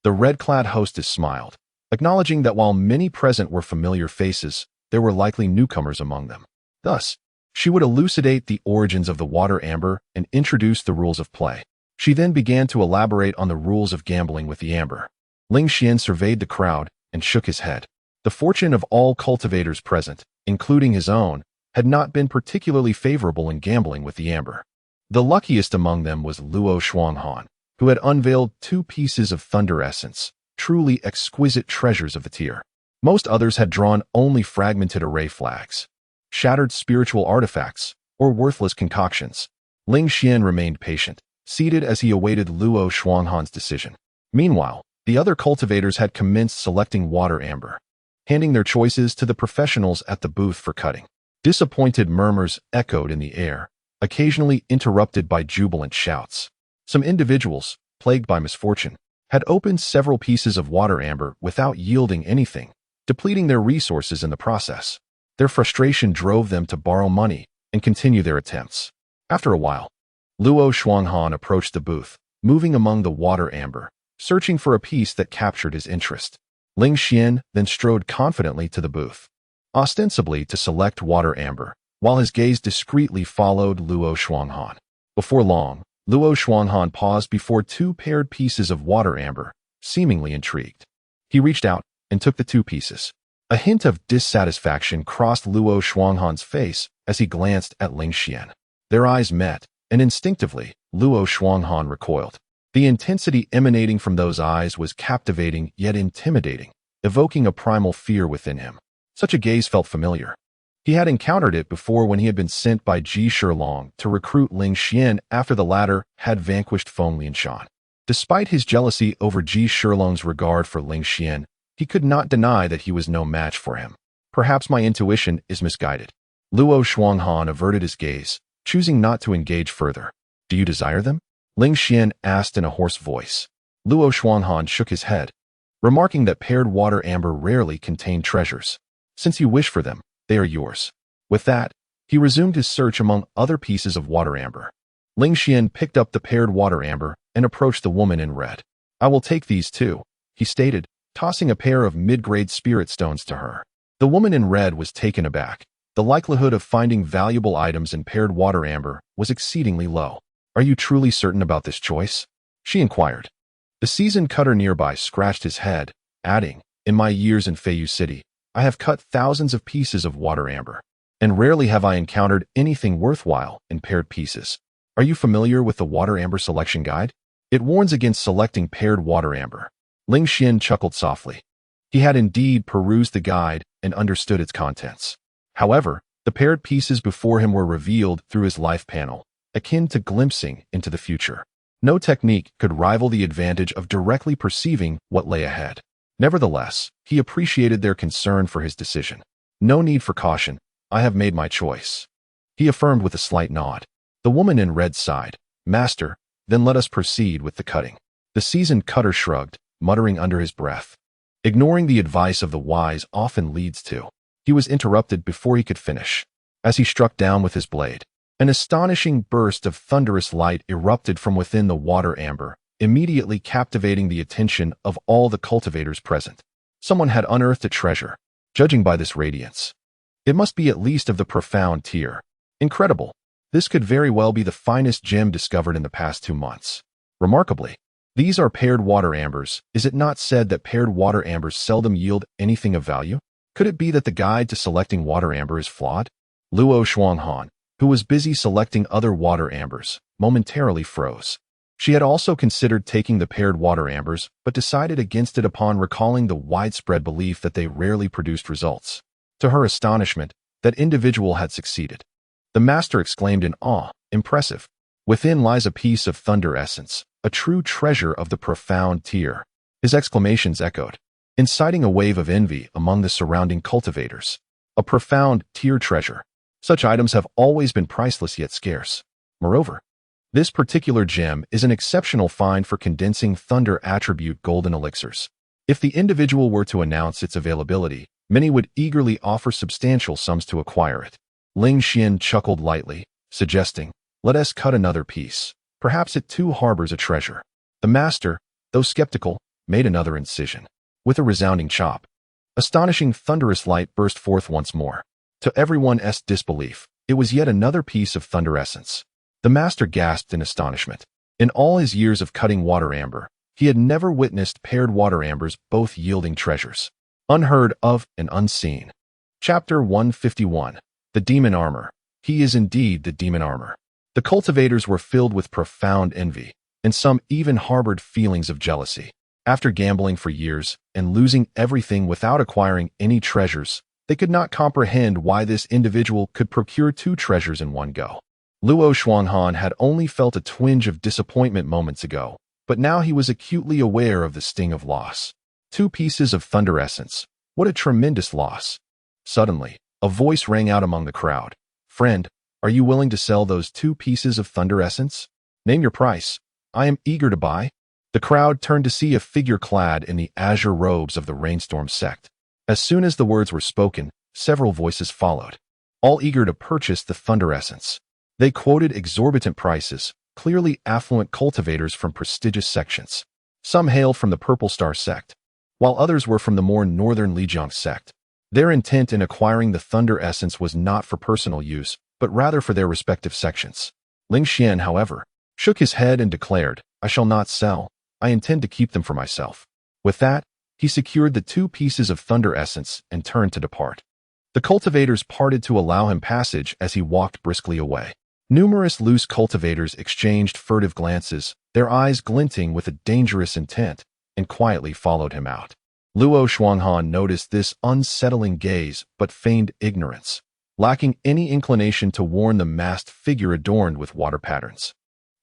The red-clad hostess smiled, acknowledging that while many present were familiar faces, there were likely newcomers among them. Thus, she would elucidate the origins of the water amber and introduce the rules of play. She then began to elaborate on the rules of gambling with the amber. Ling Xian surveyed the crowd and shook his head. The fortune of all cultivators present, including his own, had not been particularly favorable in gambling with the amber. The luckiest among them was Luo Shuanghan, who had unveiled 2 pieces of thunder essence, truly exquisite treasures of the tier. Most others had drawn only fragmented array flags, shattered spiritual artifacts, or worthless concoctions. Ling Xian remained patient, seated as he awaited Luo Shuanghan's decision. Meanwhile, the other cultivators had commenced selecting water amber, handing their choices to the professionals at the booth for cutting. Disappointed murmurs echoed in the air, occasionally interrupted by jubilant shouts. Some individuals, plagued by misfortune, had opened several pieces of water amber without yielding anything, depleting their resources in the process. Their frustration drove them to borrow money and continue their attempts. After a while, Luo Shuanghan approached the booth, moving among the water amber, searching for a piece that captured his interest. Ling Xian then strode confidently to the booth, ostensibly to select water amber, while his gaze discreetly followed Luo Shuanghan. Before long, Luo Shuanghan paused before 2 paired pieces of water amber, seemingly intrigued. He reached out and took the 2 pieces. A hint of dissatisfaction crossed Luo Shuanghan's face as he glanced at Ling Xian. Their eyes met, and instinctively, Luo Shuanghan recoiled. The intensity emanating from those eyes was captivating yet intimidating, evoking a primal fear within him. Such a gaze felt familiar. He had encountered it before when he had been sent by Ji Shilong to recruit Ling Xian after the latter had vanquished Feng Lianshan. Despite his jealousy over Ji Shilong's regard for Ling Xian, he could not deny that he was no match for him. Perhaps my intuition is misguided. Luo Shuanghan averted his gaze, choosing not to engage further. Do you desire them? Ling Xian asked in a hoarse voice. Luo Shuanghan shook his head, remarking that paired water amber rarely contained treasures. Since you wish for them, they are yours. With that, he resumed his search among other pieces of water amber. Ling Xian picked up the paired water amber and approached the woman in red. I will take these too, he stated, tossing a pair of mid-grade spirit stones to her. The woman in red was taken aback. The likelihood of finding valuable items in paired water amber was exceedingly low. Are you truly certain about this choice? She inquired. The seasoned cutter nearby scratched his head, adding, in my years in Feiyu City, I have cut thousands of pieces of water amber, and rarely have I encountered anything worthwhile in paired pieces. Are you familiar with the water amber selection guide? It warns against selecting paired water amber. Ling Xian chuckled softly. He had indeed perused the guide and understood its contents. However, the paired pieces before him were revealed through his life panel, akin to glimpsing into the future. No technique could rival the advantage of directly perceiving what lay ahead. Nevertheless, he appreciated their concern for his decision. No need for caution. I have made my choice, he affirmed with a slight nod. The woman in red sighed. Master, then let us proceed with the cutting. The seasoned cutter shrugged, muttering under his breath. Ignoring the advice of the wise often leads to. He was interrupted before he could finish. As he struck down with his blade, an astonishing burst of thunderous light erupted from within the water amber, immediately captivating the attention of all the cultivators present. Someone had unearthed a treasure, judging by this radiance. It must be at least of the profound tier. Incredible. This could very well be the finest gem discovered in the past 2 months. Remarkably, these are paired water ambers. Is it not said that paired water ambers seldom yield anything of value? Could it be that the guide to selecting water amber is flawed? Luo Shuanghan, who was busy selecting other water ambers, momentarily froze. She had also considered taking the paired water ambers, but decided against it upon recalling the widespread belief that they rarely produced results. To her astonishment, that individual had succeeded. The master exclaimed in awe, impressive. Within lies a piece of thunder essence, a true treasure of the profound tier. His exclamations echoed, inciting a wave of envy among the surrounding cultivators. A profound tier treasure. Such items have always been priceless yet scarce. Moreover, this particular gem is an exceptional find for condensing thunder attribute golden elixirs. If the individual were to announce its availability, many would eagerly offer substantial sums to acquire it. Ling Xian chuckled lightly, suggesting, let us cut another piece. Perhaps it too harbors a treasure. The master, though skeptical, made another incision. With a resounding chop, astonishing thunderous light burst forth once more. To everyone's disbelief, it was yet another piece of thunder essence. The master gasped in astonishment. In all his years of cutting water amber, he had never witnessed paired water ambers both yielding treasures. Unheard of and unseen. Chapter 151. The Demon Armor. He is indeed the demon armor. The cultivators were filled with profound envy, and some even harbored feelings of jealousy. After gambling for years and losing everything without acquiring any treasures, they could not comprehend why this individual could procure 2 treasures in one go. Luo Shuanghan had only felt a twinge of disappointment moments ago, but now he was acutely aware of the sting of loss. 2 pieces of thunder essence. What a tremendous loss. Suddenly, a voice rang out among the crowd. Friend, are you willing to sell those 2 pieces of thunder essence? Name your price. I am eager to buy. The crowd turned to see a figure clad in the azure robes of the Rainstorm sect. As soon as the words were spoken, several voices followed, all eager to purchase the thunder essence. They quoted exorbitant prices, clearly affluent cultivators from prestigious sections. Some hailed from the Purple Star sect, while others were from the more northern Lijiang sect. Their intent in acquiring the thunder essence was not for personal use, but rather for their respective sections. Ling Xian, however, shook his head and declared, I shall not sell. I intend to keep them for myself. With that, he secured the 2 pieces of thunder essence and turned to depart. The cultivators parted to allow him passage as he walked briskly away. Numerous loose cultivators exchanged furtive glances, their eyes glinting with a dangerous intent, and quietly followed him out. Luo Shuanghan noticed this unsettling gaze but feigned ignorance, lacking any inclination to warn the masked figure adorned with water patterns.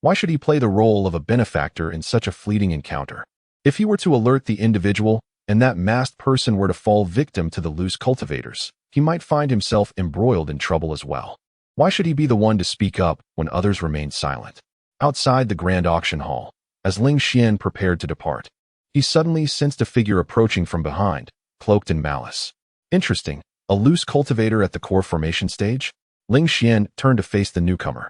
Why should he play the role of a benefactor in such a fleeting encounter? If he were to alert the individual, and that masked person were to fall victim to the loose cultivators, he might find himself embroiled in trouble as well. Why should he be the one to speak up when others remained silent? Outside the grand auction hall, as Ling Xian prepared to depart, he suddenly sensed a figure approaching from behind, cloaked in malice. Interesting, a loose cultivator at the core formation stage? Ling Xian turned to face the newcomer.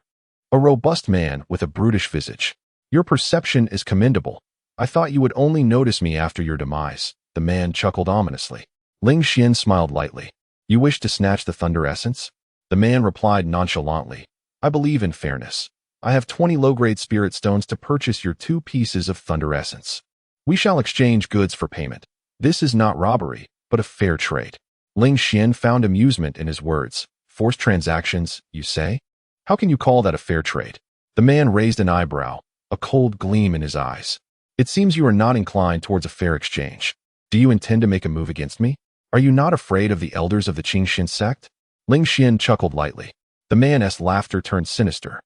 A robust man with a brutish visage. Your perception is commendable. I thought you would only notice me after your demise. The man chuckled ominously. Ling Xian smiled lightly. You wish to snatch the thunder essence? The man replied nonchalantly. I believe in fairness. I have 20 low-grade spirit stones to purchase your 2 pieces of thunder essence. We shall exchange goods for payment. This is not robbery, but a fair trade. Ling Xian found amusement in his words. Forced transactions, you say? How can you call that a fair trade? The man raised an eyebrow, a cold gleam in his eyes. It seems you are not inclined towards a fair exchange. Do you intend to make a move against me? Are you not afraid of the elders of the Qingxian sect? Ling Xian chuckled lightly. The man's laughter turned sinister.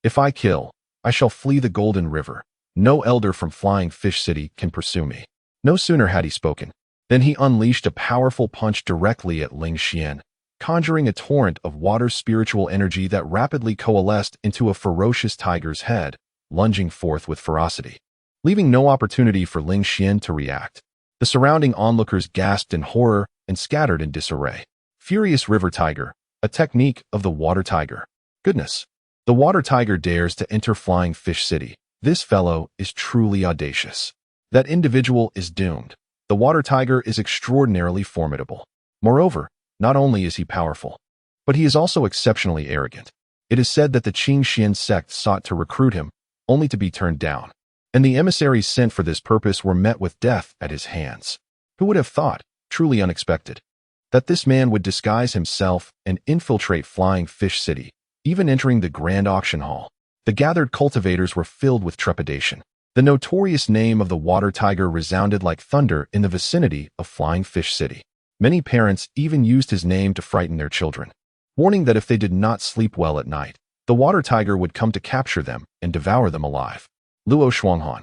If I kill, I shall flee the Golden River. No elder from Flying Fish City can pursue me. No sooner had he spoken, than he unleashed a powerful punch directly at Ling Xian, conjuring a torrent of water spiritual energy that rapidly coalesced into a ferocious tiger's head, lunging forth with ferocity, leaving no opportunity for Ling Xian to react. The surrounding onlookers gasped in horror and scattered in disarray. Furious River Tiger, a technique of the Water Tiger. Goodness! The Water Tiger dares to enter Flying Fish City. This fellow is truly audacious. That individual is doomed. The Water Tiger is extraordinarily formidable. Moreover, not only is he powerful, but he is also exceptionally arrogant. It is said that the Qingxian sect sought to recruit him, only to be turned down, and the emissaries sent for this purpose were met with death at his hands. Who would have thought, truly unexpected, that this man would disguise himself and infiltrate Flying Fish City, even entering the grand auction hall? The gathered cultivators were filled with trepidation. The notorious name of the Water Tiger resounded like thunder in the vicinity of Flying Fish City. Many parents even used his name to frighten their children, warning that if they did not sleep well at night, the Water Tiger would come to capture them and devour them alive. Luo Shuanghan,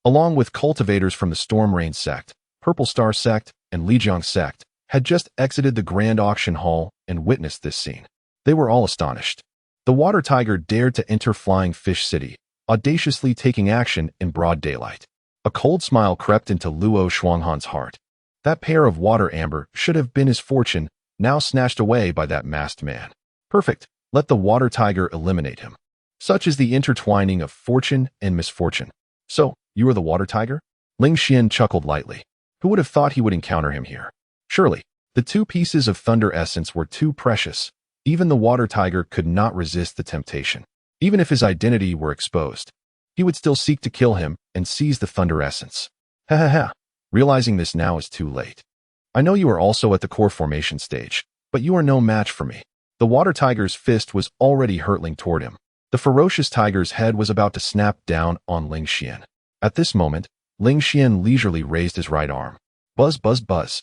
along with cultivators from the Storm Rain sect, Purple Star sect, and Lijiang sect, had just exited the grand auction hall and witnessed this scene. They were all astonished. The Water Tiger dared to enter Flying Fish City, audaciously taking action in broad daylight. A cold smile crept into Luo Shuanghan's heart. That pair of water amber should have been his fortune, now snatched away by that masked man. Perfect. Let the Water Tiger eliminate him. Such is the intertwining of fortune and misfortune. So, you are the water tiger? Ling Xian chuckled lightly. Who would have thought he would encounter him here? Surely, the 2 pieces of thunder essence were too precious. Even the water tiger could not resist the temptation. Even if his identity were exposed, he would still seek to kill him and seize the thunder essence. Ha ha ha. Realizing this now is too late. I know you are also at the core formation stage, but you are no match for me. The water tiger's fist was already hurtling toward him. The ferocious tiger's head was about to snap down on Ling Xian. At this moment, Ling Xian leisurely raised his right arm. Buzz, buzz, buzz.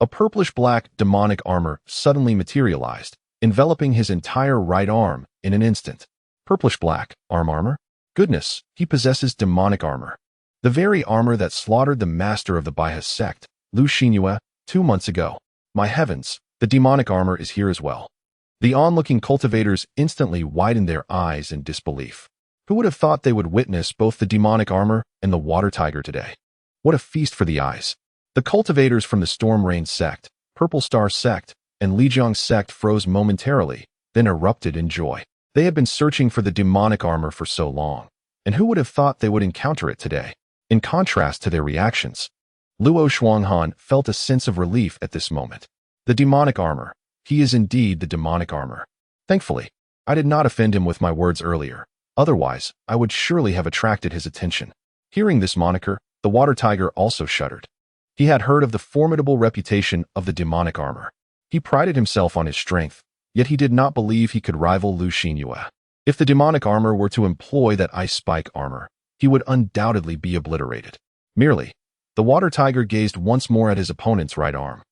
A purplish-black demonic armor suddenly materialized, enveloping his entire right arm in an instant. Purplish-black armor? Goodness, he possesses demonic armor. The very armor that slaughtered the master of the Baihas sect, Lu Xinyue, 2 months ago. My heavens, the demonic armor is here as well. The onlooking cultivators instantly widened their eyes in disbelief. Who would have thought they would witness both the demonic armor and the water tiger today? What a feast for the eyes. The cultivators from the Storm Rain sect, Purple Star sect, and Lijiang sect froze momentarily, then erupted in joy. They had been searching for the demonic armor for so long, and who would have thought they would encounter it today? In contrast to their reactions, Luo Shuanghan felt a sense of relief at this moment. The demonic armor. He is indeed the demonic armor. Thankfully, I did not offend him with my words earlier. Otherwise, I would surely have attracted his attention. Hearing this moniker, the water tiger also shuddered. He had heard of the formidable reputation of the demonic armor. He prided himself on his strength, yet he did not believe he could rival Lu Xinyue. If the demonic armor were to employ that ice spike armor, he would undoubtedly be obliterated. Merely, the water tiger gazed once more at his opponent's right arm.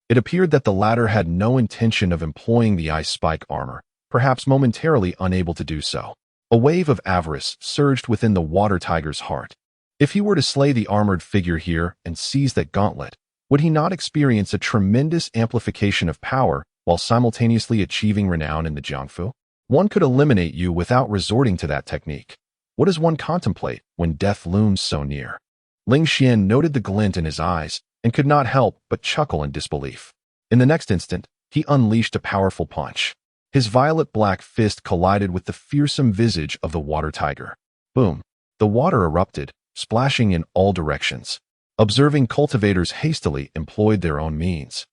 It appeared that the latter had no intention of employing the ice spike armor, perhaps momentarily unable to do so. A wave of avarice surged within the water tiger's heart. If he were to slay the armored figure here and seize that gauntlet, would he not experience a tremendous amplification of power while simultaneously achieving renown in the Jiangfu? One could eliminate you without resorting to that technique. What does one contemplate when death looms so near? Ling Xian noted the glint in his eyes and could not help but chuckle in disbelief. In the next instant, he unleashed a powerful punch. His violet-black fist collided with the fearsome visage of the water tiger. Boom! The water erupted, splashing in all directions. Observing cultivators hastily employed their own means,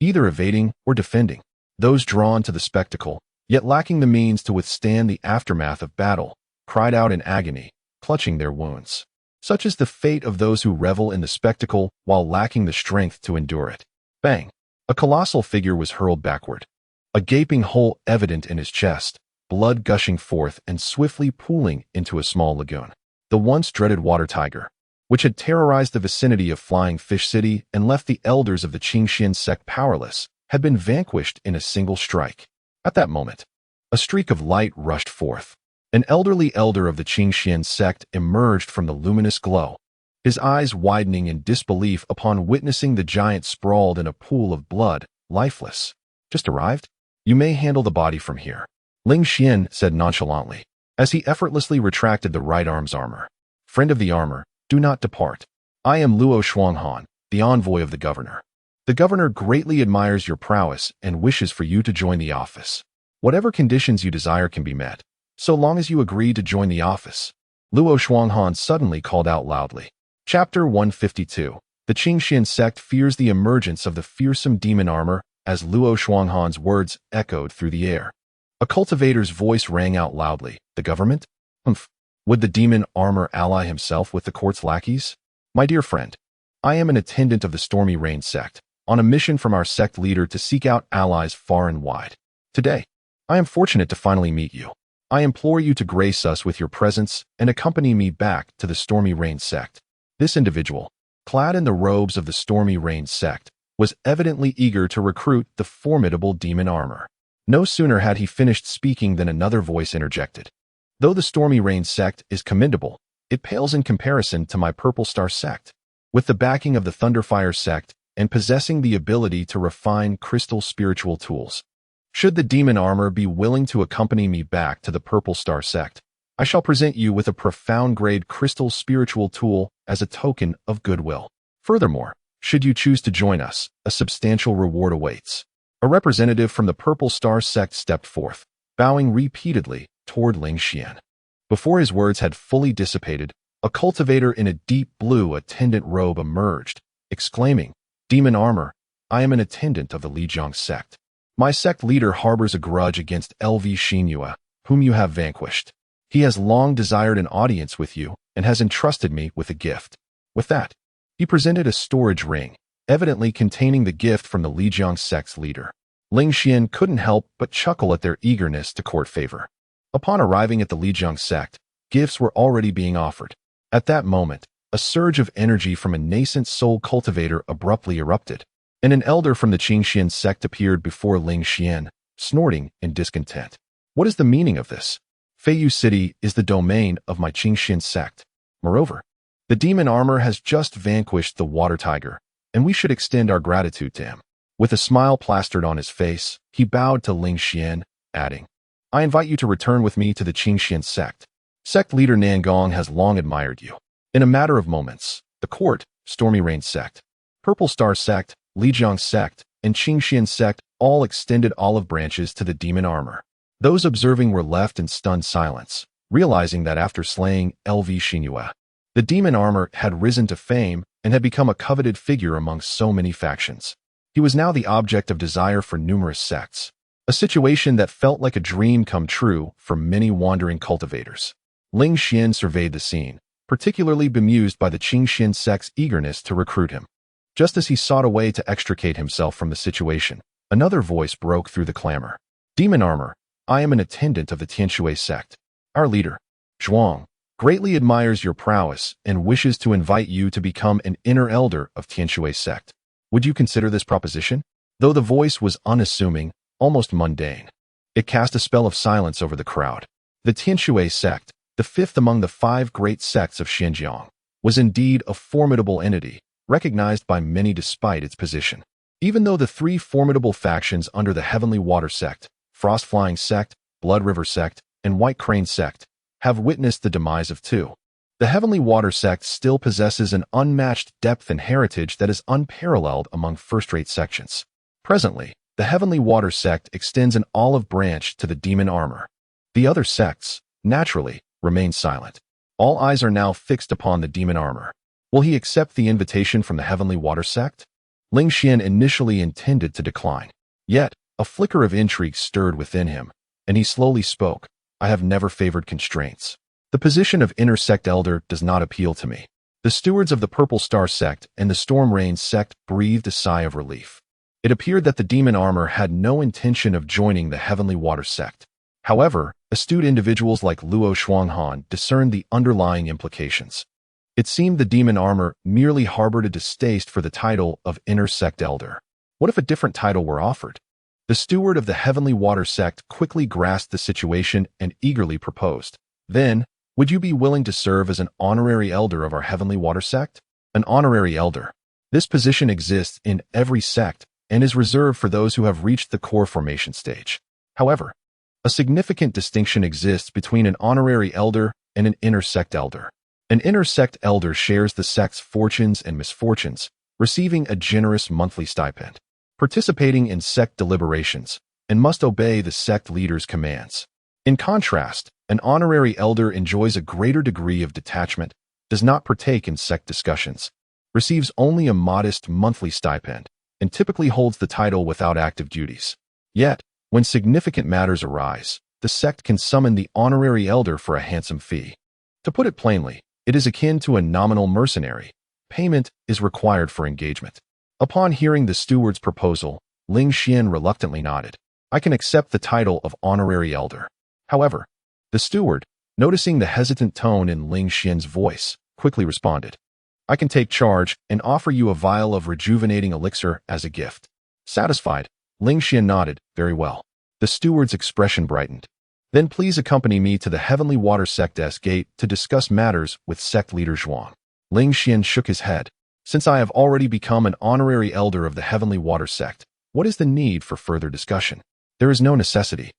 either evading or defending. Those drawn to the spectacle, yet lacking the means to withstand the aftermath of battle, cried out in agony, clutching their wounds. Such is the fate of those who revel in the spectacle while lacking the strength to endure it. Bang! A colossal figure was hurled backward. A gaping hole evident in his chest, blood gushing forth and swiftly pooling into a small lagoon. The once dreaded water tiger, which had terrorized the vicinity of Flying Fish City and left the elders of the Qingxian sect powerless, had been vanquished in a single strike. At that moment, a streak of light rushed forth. An elderly elder of the Qingxian sect emerged from the luminous glow, his eyes widening in disbelief upon witnessing the giant sprawled in a pool of blood, lifeless. Just arrived? You may handle the body from here, Ling Xian said nonchalantly, as he effortlessly retracted the right arm's armor. Friend of the armor, do not depart. I am Luo Shuanghan, the envoy of the governor. The governor greatly admires your prowess and wishes for you to join the office. Whatever conditions you desire can be met, so long as you agree to join the office. Luo Shuanghan suddenly called out loudly. Chapter 152. The Qingxian sect fears the emergence of the fearsome demon armor as Luo Shuanghan's words echoed through the air. A cultivator's voice rang out loudly. The government? Humph. Would the demon armor ally himself with the court's lackeys? My dear friend, I am an attendant of the Stormy Rain sect, on a mission from our sect leader to seek out allies far and wide. Today, I am fortunate to finally meet you. I implore you to grace us with your presence and accompany me back to the Stormy Rain sect. This individual, clad in the robes of the Stormy Rain sect, was evidently eager to recruit the formidable demon armor. No sooner had he finished speaking than another voice interjected. Though the Stormy Rain sect is commendable, it pales in comparison to my Purple Star sect. With the backing of the Thunderfire sect and possessing the ability to refine crystal spiritual tools, should the demon armor be willing to accompany me back to the Purple Star sect, I shall present you with a profound-grade crystal spiritual tool as a token of goodwill. Furthermore, should you choose to join us, a substantial reward awaits. A representative from the Purple Star sect stepped forth, bowing repeatedly toward Ling Xian. Before his words had fully dissipated, a cultivator in a deep blue attendant robe emerged, exclaiming, "Demon armor, I am an attendant of the Lijiang sect. My sect leader harbors a grudge against LV Xinyue, whom you have vanquished. He has long desired an audience with you and has entrusted me with a gift." With that, he presented a storage ring, evidently containing the gift from the Lijiang sect's leader. Ling Xian couldn't help but chuckle at their eagerness to court favor. Upon arriving at the Lijiang sect, gifts were already being offered. At that moment, a surge of energy from a nascent soul cultivator abruptly erupted, and an elder from the Qingxian sect appeared before Ling Xian, snorting in discontent. "What is the meaning of this? Feiyu City is the domain of my Qingxian sect. Moreover, the demon armor has just vanquished the water tiger, and we should extend our gratitude to him." With a smile plastered on his face, he bowed to Ling Xian, adding, "I invite you to return with me to the Qingxian sect. Sect leader Nangong has long admired you." In a matter of moments, the court, Stormy Rain sect, Purple Star sect, Lijiang sect, and Qingxian sect all extended olive branches to the demon armor. Those observing were left in stunned silence, realizing that after slaying LV Xinyue, the demon armor had risen to fame and had become a coveted figure among so many factions. He was now the object of desire for numerous sects, a situation that felt like a dream come true for many wandering cultivators. Ling Xian surveyed the scene, particularly bemused by the Qingxian sect's eagerness to recruit him. Just as he sought a way to extricate himself from the situation, another voice broke through the clamor. "Demon armor, I am an attendant of the Tianshui sect. Our leader, Zhuang, greatly admires your prowess and wishes to invite you to become an inner elder of Tianshui sect. Would you consider this proposition?" Though the voice was unassuming, almost mundane, it cast a spell of silence over the crowd. The Tianshui sect, the fifth among the 5 great sects of Xinjiang, was indeed a formidable entity, recognized by many despite its position. Even though the 3 formidable factions under the Heavenly Water sect, Frost Flying sect, Blood River sect, and White Crane sect, have witnessed the demise of 2. The Heavenly Water sect still possesses an unmatched depth and heritage that is unparalleled among first-rate sections. Presently, the Heavenly Water sect extends an olive branch to the demon armor. The other sects, naturally, remain silent. All eyes are now fixed upon the demon armor. Will he accept the invitation from the Heavenly Water sect? Ling Xian initially intended to decline. Yet, a flicker of intrigue stirred within him, and he slowly spoke. "I have never favored constraints. The position of inner sect elder does not appeal to me." The stewards of the Purple Star sect and the Storm Rain sect breathed a sigh of relief. It appeared that the demon armor had no intention of joining the Heavenly Water sect. However, astute individuals like Luo Shuanghan discerned the underlying implications. It seemed the demon armor merely harbored a distaste for the title of inner sect elder. What if a different title were offered? The steward of the Heavenly Water sect quickly grasped the situation and eagerly proposed, "Then, would you be willing to serve as an honorary elder of our Heavenly Water sect?" An honorary elder. This position exists in every sect and is reserved for those who have reached the core formation stage. However, a significant distinction exists between an honorary elder and an inner sect elder. An inner sect elder shares the sect's fortunes and misfortunes, receiving a generous monthly stipend, participating in sect deliberations, and must obey the sect leader's commands. In contrast, an honorary elder enjoys a greater degree of detachment, does not partake in sect discussions, receives only a modest monthly stipend, and typically holds the title without active duties. Yet, when significant matters arise, the sect can summon the honorary elder for a handsome fee. To put it plainly, it is akin to a nominal mercenary. Payment is required for engagement. Upon hearing the steward's proposal, Ling Xian reluctantly nodded. "I can accept the title of honorary elder." However, the steward, noticing the hesitant tone in Ling Xian's voice, quickly responded, "I can take charge and offer you a vial of rejuvenating elixir as a gift." Satisfied, Ling Xian nodded, "Very well." The steward's expression brightened. "Then please accompany me to the Heavenly Water Sect's gate to discuss matters with sect leader Zhuang." Ling Xian shook his head. "Since I have already become an honorary elder of the Heavenly Water sect, what is the need for further discussion? There is no necessity.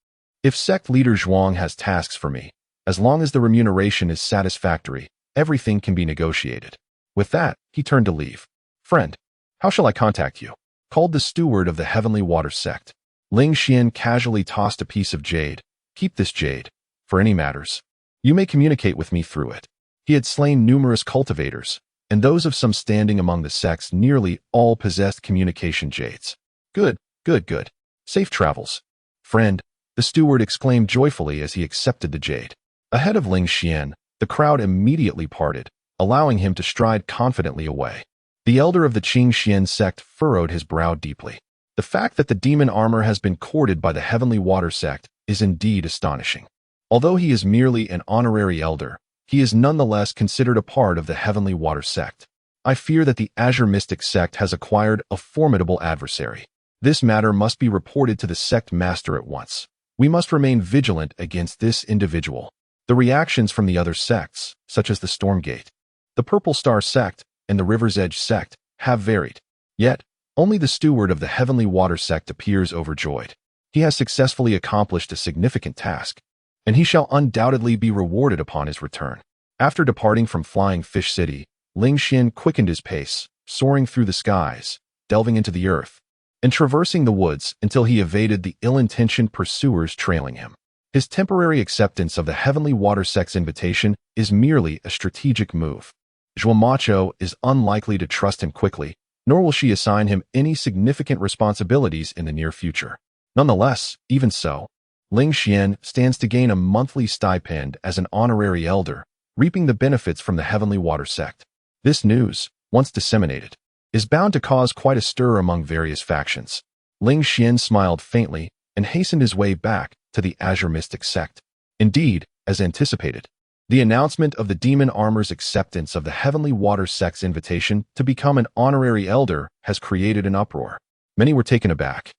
If sect leader Zhuang has tasks for me, as long as the remuneration is satisfactory, everything can be negotiated." With that, he turned to leave. "Friend, how shall I contact you?" called the steward of the Heavenly Water sect. Ling Xian casually tossed a piece of jade. "Keep this jade, for any matters." You may communicate with me through it. He had slain numerous cultivators, and those of some standing among the sects nearly all possessed communication jades. Good, good, good. Safe travels. Friend, the steward exclaimed joyfully as he accepted the jade. Ahead of Ling Xian, the crowd immediately parted, allowing him to stride confidently away. The elder of the Qingxian sect furrowed his brow deeply. The fact that the demon armor has been courted by the Heavenly Water sect is indeed astonishing. Although he is merely an honorary elder, he is nonetheless considered a part of the Heavenly Water sect. I fear that the Azure Mystic sect has acquired a formidable adversary. This matter must be reported to the sect master at once. We must remain vigilant against this individual. The reactions from the other sects, such as the Stormgate, the Purple Star sect, and the River's Edge sect, have varied. Yet, only the steward of the Heavenly Water sect appears overjoyed. He has successfully accomplished a significant task, and he shall undoubtedly be rewarded upon his return. After departing from Flying Fish City, Ling Xian quickened his pace, soaring through the skies, delving into the earth, and traversing the woods until he evaded the ill-intentioned pursuers trailing him. His temporary acceptance of the Heavenly Water sect's invitation is merely a strategic move. Zhuo Macho is unlikely to trust him quickly, nor will she assign him any significant responsibilities in the near future. Nonetheless, even so, Ling Xian stands to gain a monthly stipend as an honorary elder, reaping the benefits from the Heavenly Water sect. This news, once disseminated, is bound to cause quite a stir among various factions. Ling Xian smiled faintly and hastened his way back to the Azure Mystic sect. Indeed, as anticipated, the announcement of the Demon Armor's acceptance of the Heavenly Water sect's invitation to become an honorary elder has created an uproar. Many were taken aback,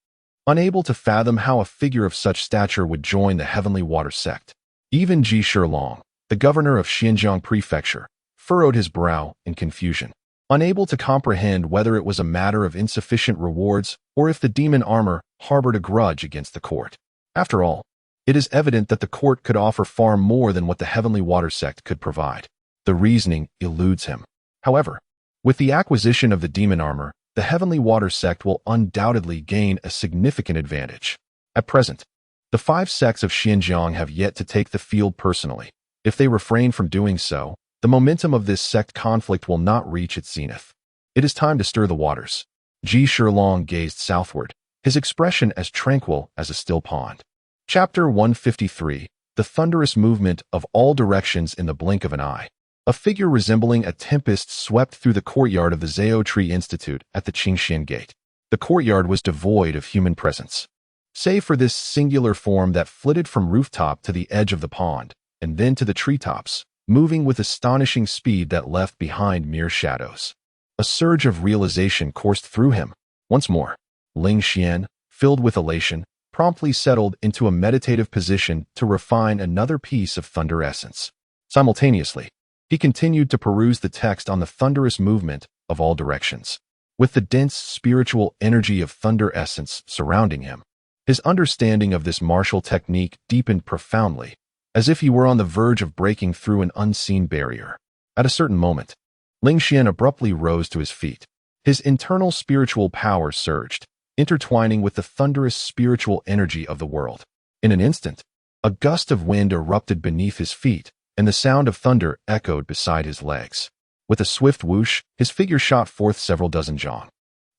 unable to fathom how a figure of such stature would join the Heavenly Water sect. Even Ji Shilong, the governor of Xinjiang Prefecture, furrowed his brow in confusion, unable to comprehend whether it was a matter of insufficient rewards or if the Demon Armor harbored a grudge against the court. After all, it is evident that the court could offer far more than what the Heavenly Water sect could provide. The reasoning eludes him. However, with the acquisition of the Demon Armor, the Heavenly Water sect will undoubtedly gain a significant advantage. At present, the 5 sects of Xinjiang have yet to take the field personally. If they refrain from doing so, the momentum of this sect conflict will not reach its zenith. It is time to stir the waters. Ji Shilong gazed southward, his expression as tranquil as a still pond. Chapter 153, The Thunderous Movement of All Directions in the Blink of an Eye. A figure resembling a tempest swept through the courtyard of the Zhao Tree Institute at the Qingxian Gate. The courtyard was devoid of human presence, save for this singular form that flitted from rooftop to the edge of the pond, and then to the treetops, moving with astonishing speed that left behind mere shadows. A surge of realization coursed through him. Once more, Ling Xian, filled with elation, promptly settled into a meditative position to refine another piece of thunder essence. Simultaneously, he continued to peruse the text on the thunderous movement of all directions. With the dense spiritual energy of thunder essence surrounding him, his understanding of this martial technique deepened profoundly, as if he were on the verge of breaking through an unseen barrier. At a certain moment, Ling Xian abruptly rose to his feet. His internal spiritual power surged, intertwining with the thunderous spiritual energy of the world. In an instant, a gust of wind erupted beneath his feet, and the sound of thunder echoed beside his legs. With a swift whoosh, his figure shot forth several dozen zhang,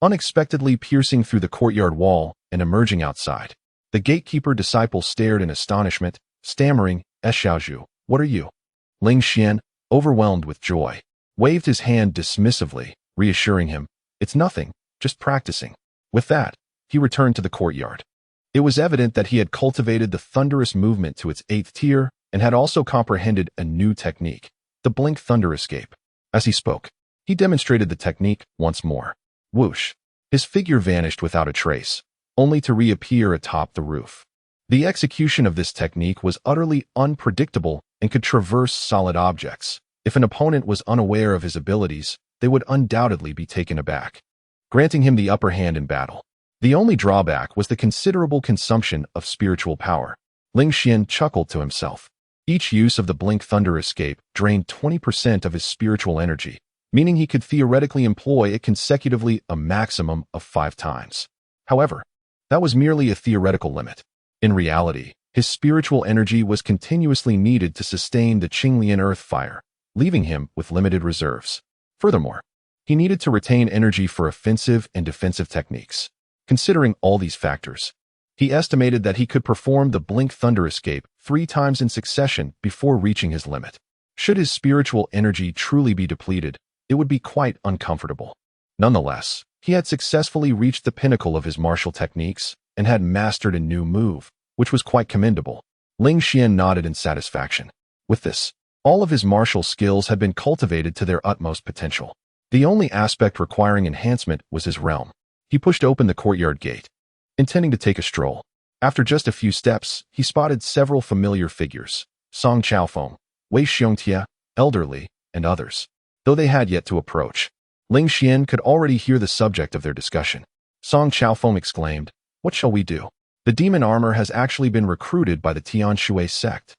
unexpectedly piercing through the courtyard wall and emerging outside. The gatekeeper disciple stared in astonishment, stammering, "Xiaozhu, what are you?" Ling Xian, overwhelmed with joy, waved his hand dismissively, reassuring him, "It's nothing, just practicing." With that, he returned to the courtyard. It was evident that he had cultivated the thunderous movement to its 8th tier and had also comprehended a new technique, the Blink Thunder Escape. As he spoke, he demonstrated the technique once more. Whoosh! His figure vanished without a trace, only to reappear atop the roof. The execution of this technique was utterly unpredictable and could traverse solid objects. If an opponent was unaware of his abilities, they would undoubtedly be taken aback, granting him the upper hand in battle. The only drawback was the considerable consumption of spiritual power. Ling Xian chuckled to himself. Each use of the Blink Thunder Escape drained 20% of his spiritual energy, meaning he could theoretically employ it consecutively a maximum of 5 times. However, that was merely a theoretical limit. In reality, His spiritual energy was continuously needed to sustain the Qinglian earth fire, leaving him with limited reserves. Furthermore, he needed to retain energy for offensive and defensive techniques. Considering all these factors, he estimated that he could perform the Blink Thunder Escape 3 times in succession before reaching his limit. Should his spiritual energy truly be depleted, it would be quite uncomfortable. Nonetheless, he had successfully reached the pinnacle of his martial techniques and had mastered a new move, which was quite commendable. Ling Xian nodded in satisfaction. With this, all of his martial skills had been cultivated to their utmost potential. The only aspect requiring enhancement was his realm. He pushed open the courtyard gate, intending to take a stroll. After just a few steps, he spotted several familiar figures: Song Chaofeng, Wei Xiongtia, Elderly, and others. Though they had yet to approach, Ling Xian could already hear the subject of their discussion. Song Chaofeng exclaimed, "What shall we do? The demon armor has actually been recruited by the Tianshui sect."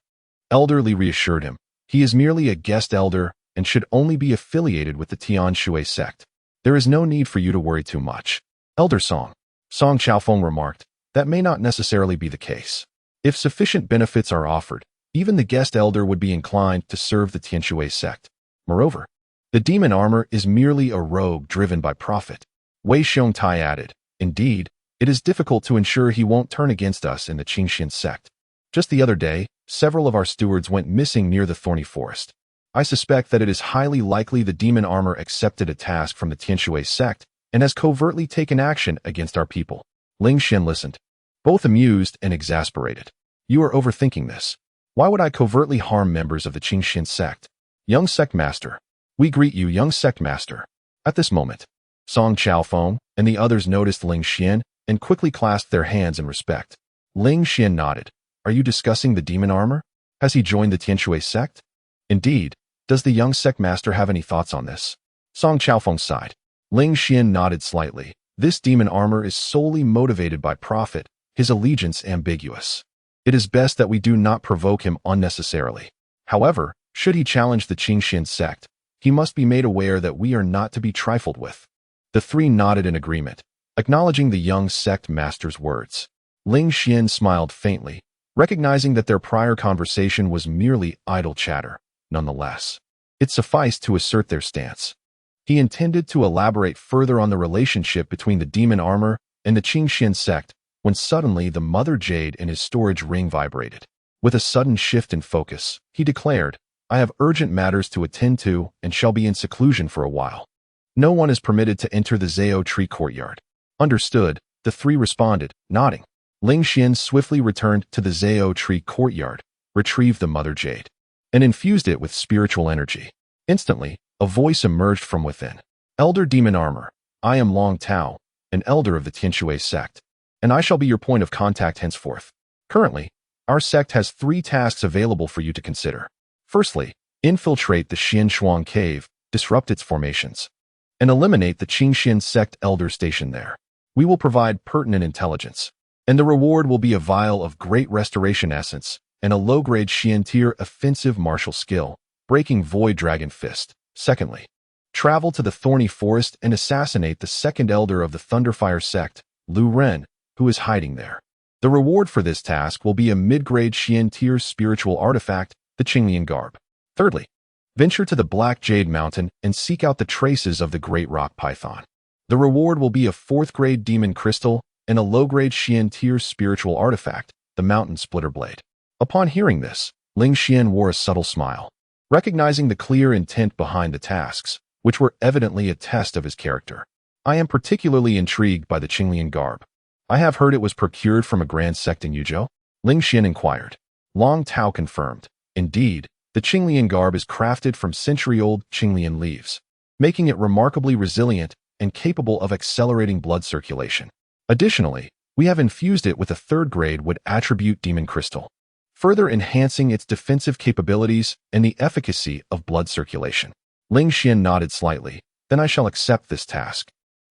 Elderly reassured him. He is merely a guest elder and should only be affiliated with the Tianshui sect. There is no need for you to worry too much. Elder Song Chaofeng remarked, that may not necessarily be the case. If sufficient benefits are offered, even the guest elder would be inclined to serve the Tianshui sect. Moreover, the demon armor is merely a rogue driven by profit. Wei Xiongtai added, indeed, it is difficult to ensure he won't turn against us in the Qingxian sect. Just the other day, several of our stewards went missing near the thorny forest. I suspect that it is highly likely the demon armor accepted a task from the Tianshui sect and has covertly taken action against our people. Ling Xian listened, both amused and exasperated. You are overthinking this. Why would I covertly harm members of the Qingxian sect? Young sect master. We greet you, young sect master. At this moment, Song Chaofeng and the others noticed Ling Xian and quickly clasped their hands in respect. Ling Xian nodded. Are you discussing the demon armor? Has he joined the Tianshui sect? Indeed. Does the young sect master have any thoughts on this? Song Chaofeng sighed. Ling Xian nodded slightly. This demon armor is solely motivated by profit, his allegiance ambiguous. It is best that we do not provoke him unnecessarily. However, should he challenge the Qingxian sect, he must be made aware that we are not to be trifled with. The three nodded in agreement, acknowledging the young sect master's words. Ling Xian smiled faintly, recognizing that their prior conversation was merely idle chatter. Nonetheless, it sufficed to assert their stance. He intended to elaborate further on the relationship between the demon armor and the Qingxian sect when suddenly the mother jade in his storage ring vibrated. With a sudden shift in focus, he declared, I have urgent matters to attend to and shall be in seclusion for a while. No one is permitted to enter the Zao tree courtyard. Understood, the three responded, nodding. Ling Xian swiftly returned to the Zao tree courtyard, retrieved the mother jade, and infused it with spiritual energy. Instantly, a voice emerged from within. Elder Demon Armor, I am Long Tao, an elder of the Tianshui sect, and I shall be your point of contact henceforth. Currently, our sect has 3 tasks available for you to consider. Firstly, infiltrate the Xianshuang cave, disrupt its formations, and eliminate the Qingxian sect elder station there. We will provide pertinent intelligence, and the reward will be a vial of great restoration essence and a low-grade Xian tier offensive martial skill, breaking Void Dragon Fist. Secondly, travel to the Thorny Forest and assassinate the second elder of the Thunderfire sect, Lu Ren, who is hiding there. The reward for this task will be a mid-grade Xian tier spiritual artifact, the Qinglian Garb. Thirdly, venture to the Black Jade Mountain and seek out the traces of the Great Rock Python. The reward will be a 4th-grade Demon Crystal and a low-grade Xian tier spiritual artifact, the Mountain Splitter Blade. Upon hearing this, Ling Xian wore a subtle smile, recognizing the clear intent behind the tasks, which were evidently a test of his character. I am particularly intrigued by the Qinglian Garb. I have heard it was procured from a grand sect in Yuzhou? Ling Xian inquired. Long Tao confirmed. Indeed, the Qinglian Garb is crafted from century-old Qinglian leaves, making it remarkably resilient and capable of accelerating blood circulation. Additionally, we have infused it with a 3rd-grade wood attribute Demon Crystal, further enhancing its defensive capabilities and the efficacy of blood circulation. Ling Xian nodded slightly. Then I shall accept this task.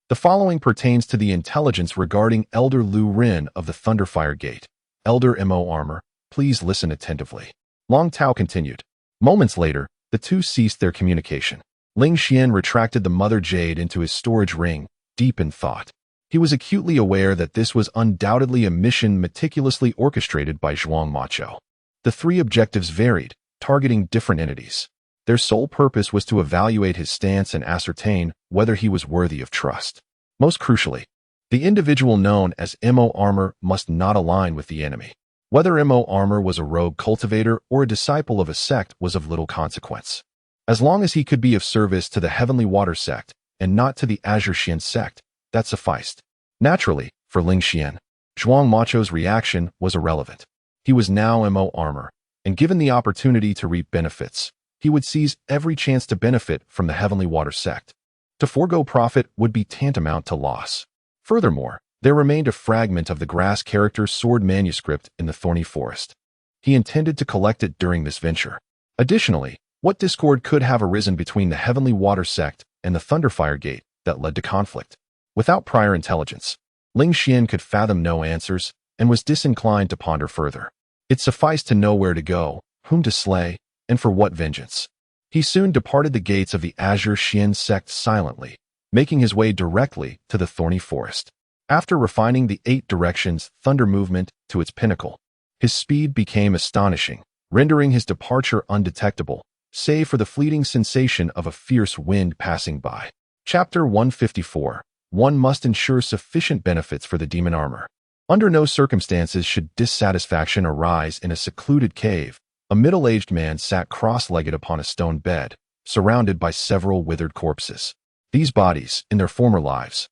The following pertains to the intelligence regarding Elder Lu Ren of the Thunderfire Gate. Elder Mo Armor, please listen attentively. Long Tao continued. Moments later, the two ceased their communication. Ling Xian retracted the Mother Jade into his storage ring, deep in thought. He was acutely aware that this was undoubtedly a mission meticulously orchestrated by Zhuang Macho. The three objectives varied, targeting different entities. Their sole purpose was to evaluate his stance and ascertain whether he was worthy of trust. Most crucially, the individual known as Mo Armor must not align with the enemy. Whether Mo Armor was a rogue cultivator or a disciple of a sect was of little consequence. As long as he could be of service to the Heavenly Water sect and not to the Azure Xian sect, that sufficed. Naturally, for Ling Xian, Zhuang Macho's reaction was irrelevant. He was now Mo Armor, and given the opportunity to reap benefits, he would seize every chance to benefit from the Heavenly Water sect. To forego profit would be tantamount to loss. Furthermore, there remained a fragment of the grass character's sword manuscript in the thorny forest. He intended to collect it during this venture. Additionally, what discord could have arisen between the Heavenly Water sect and the Thunderfire Gate that led to conflict? Without prior intelligence, Ling Xian could fathom no answers and was disinclined to ponder further. It sufficed to know where to go, whom to slay, and for what vengeance. He soon departed the gates of the Azure Xian sect silently, making his way directly to the thorny forest. After refining the 8 directions thunder movement to its pinnacle, his speed became astonishing, rendering his departure undetectable, save for the fleeting sensation of a fierce wind passing by. Chapter 154. One must ensure sufficient benefits for the demon armor. Under no circumstances should dissatisfaction arise in a secluded cave. A middle-aged man sat cross-legged upon a stone bed, surrounded by several withered corpses. These bodies, in their former lives,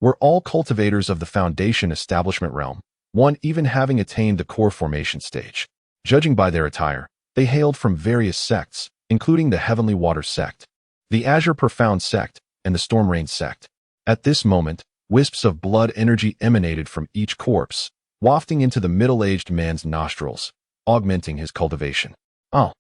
were all cultivators of the Foundation establishment realm, one even having attained the core formation stage. Judging by their attire, they hailed from various sects, including the Heavenly Water sect, the Azure Profound sect, and the Storm Rain sect. At this moment, wisps of blood energy emanated from each corpse, wafting into the middle-aged man's nostrils, augmenting his cultivation. Oh,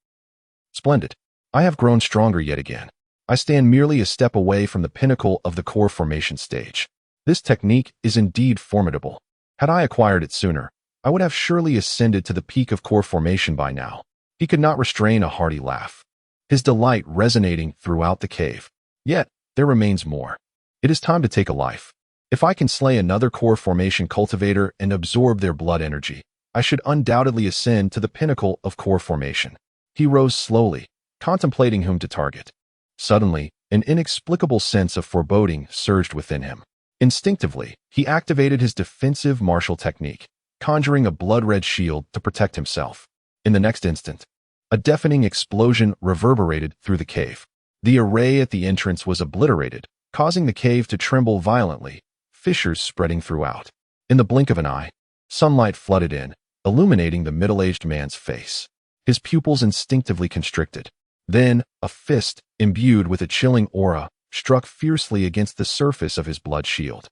splendid. I have grown stronger yet again. I stand merely a step away from the pinnacle of the core formation stage. This technique is indeed formidable. Had I acquired it sooner, I would have surely ascended to the peak of core formation by now. He could not restrain a hearty laugh, his delight resonating throughout the cave. Yet, there remains more. It is time to take a life. If I can slay another core formation cultivator and absorb their blood energy, I should undoubtedly ascend to the pinnacle of core formation. He rose slowly, contemplating whom to target. Suddenly, an inexplicable sense of foreboding surged within him. Instinctively, he activated his defensive martial technique, conjuring a blood-red shield to protect himself. In the next instant, a deafening explosion reverberated through the cave. The array at the entrance was obliterated, causing the cave to tremble violently, fissures spreading throughout. In the blink of an eye, sunlight flooded in, illuminating the middle-aged man's face. His pupils instinctively constricted. Then, a fist, imbued with a chilling aura, struck fiercely against the surface of his blood shield.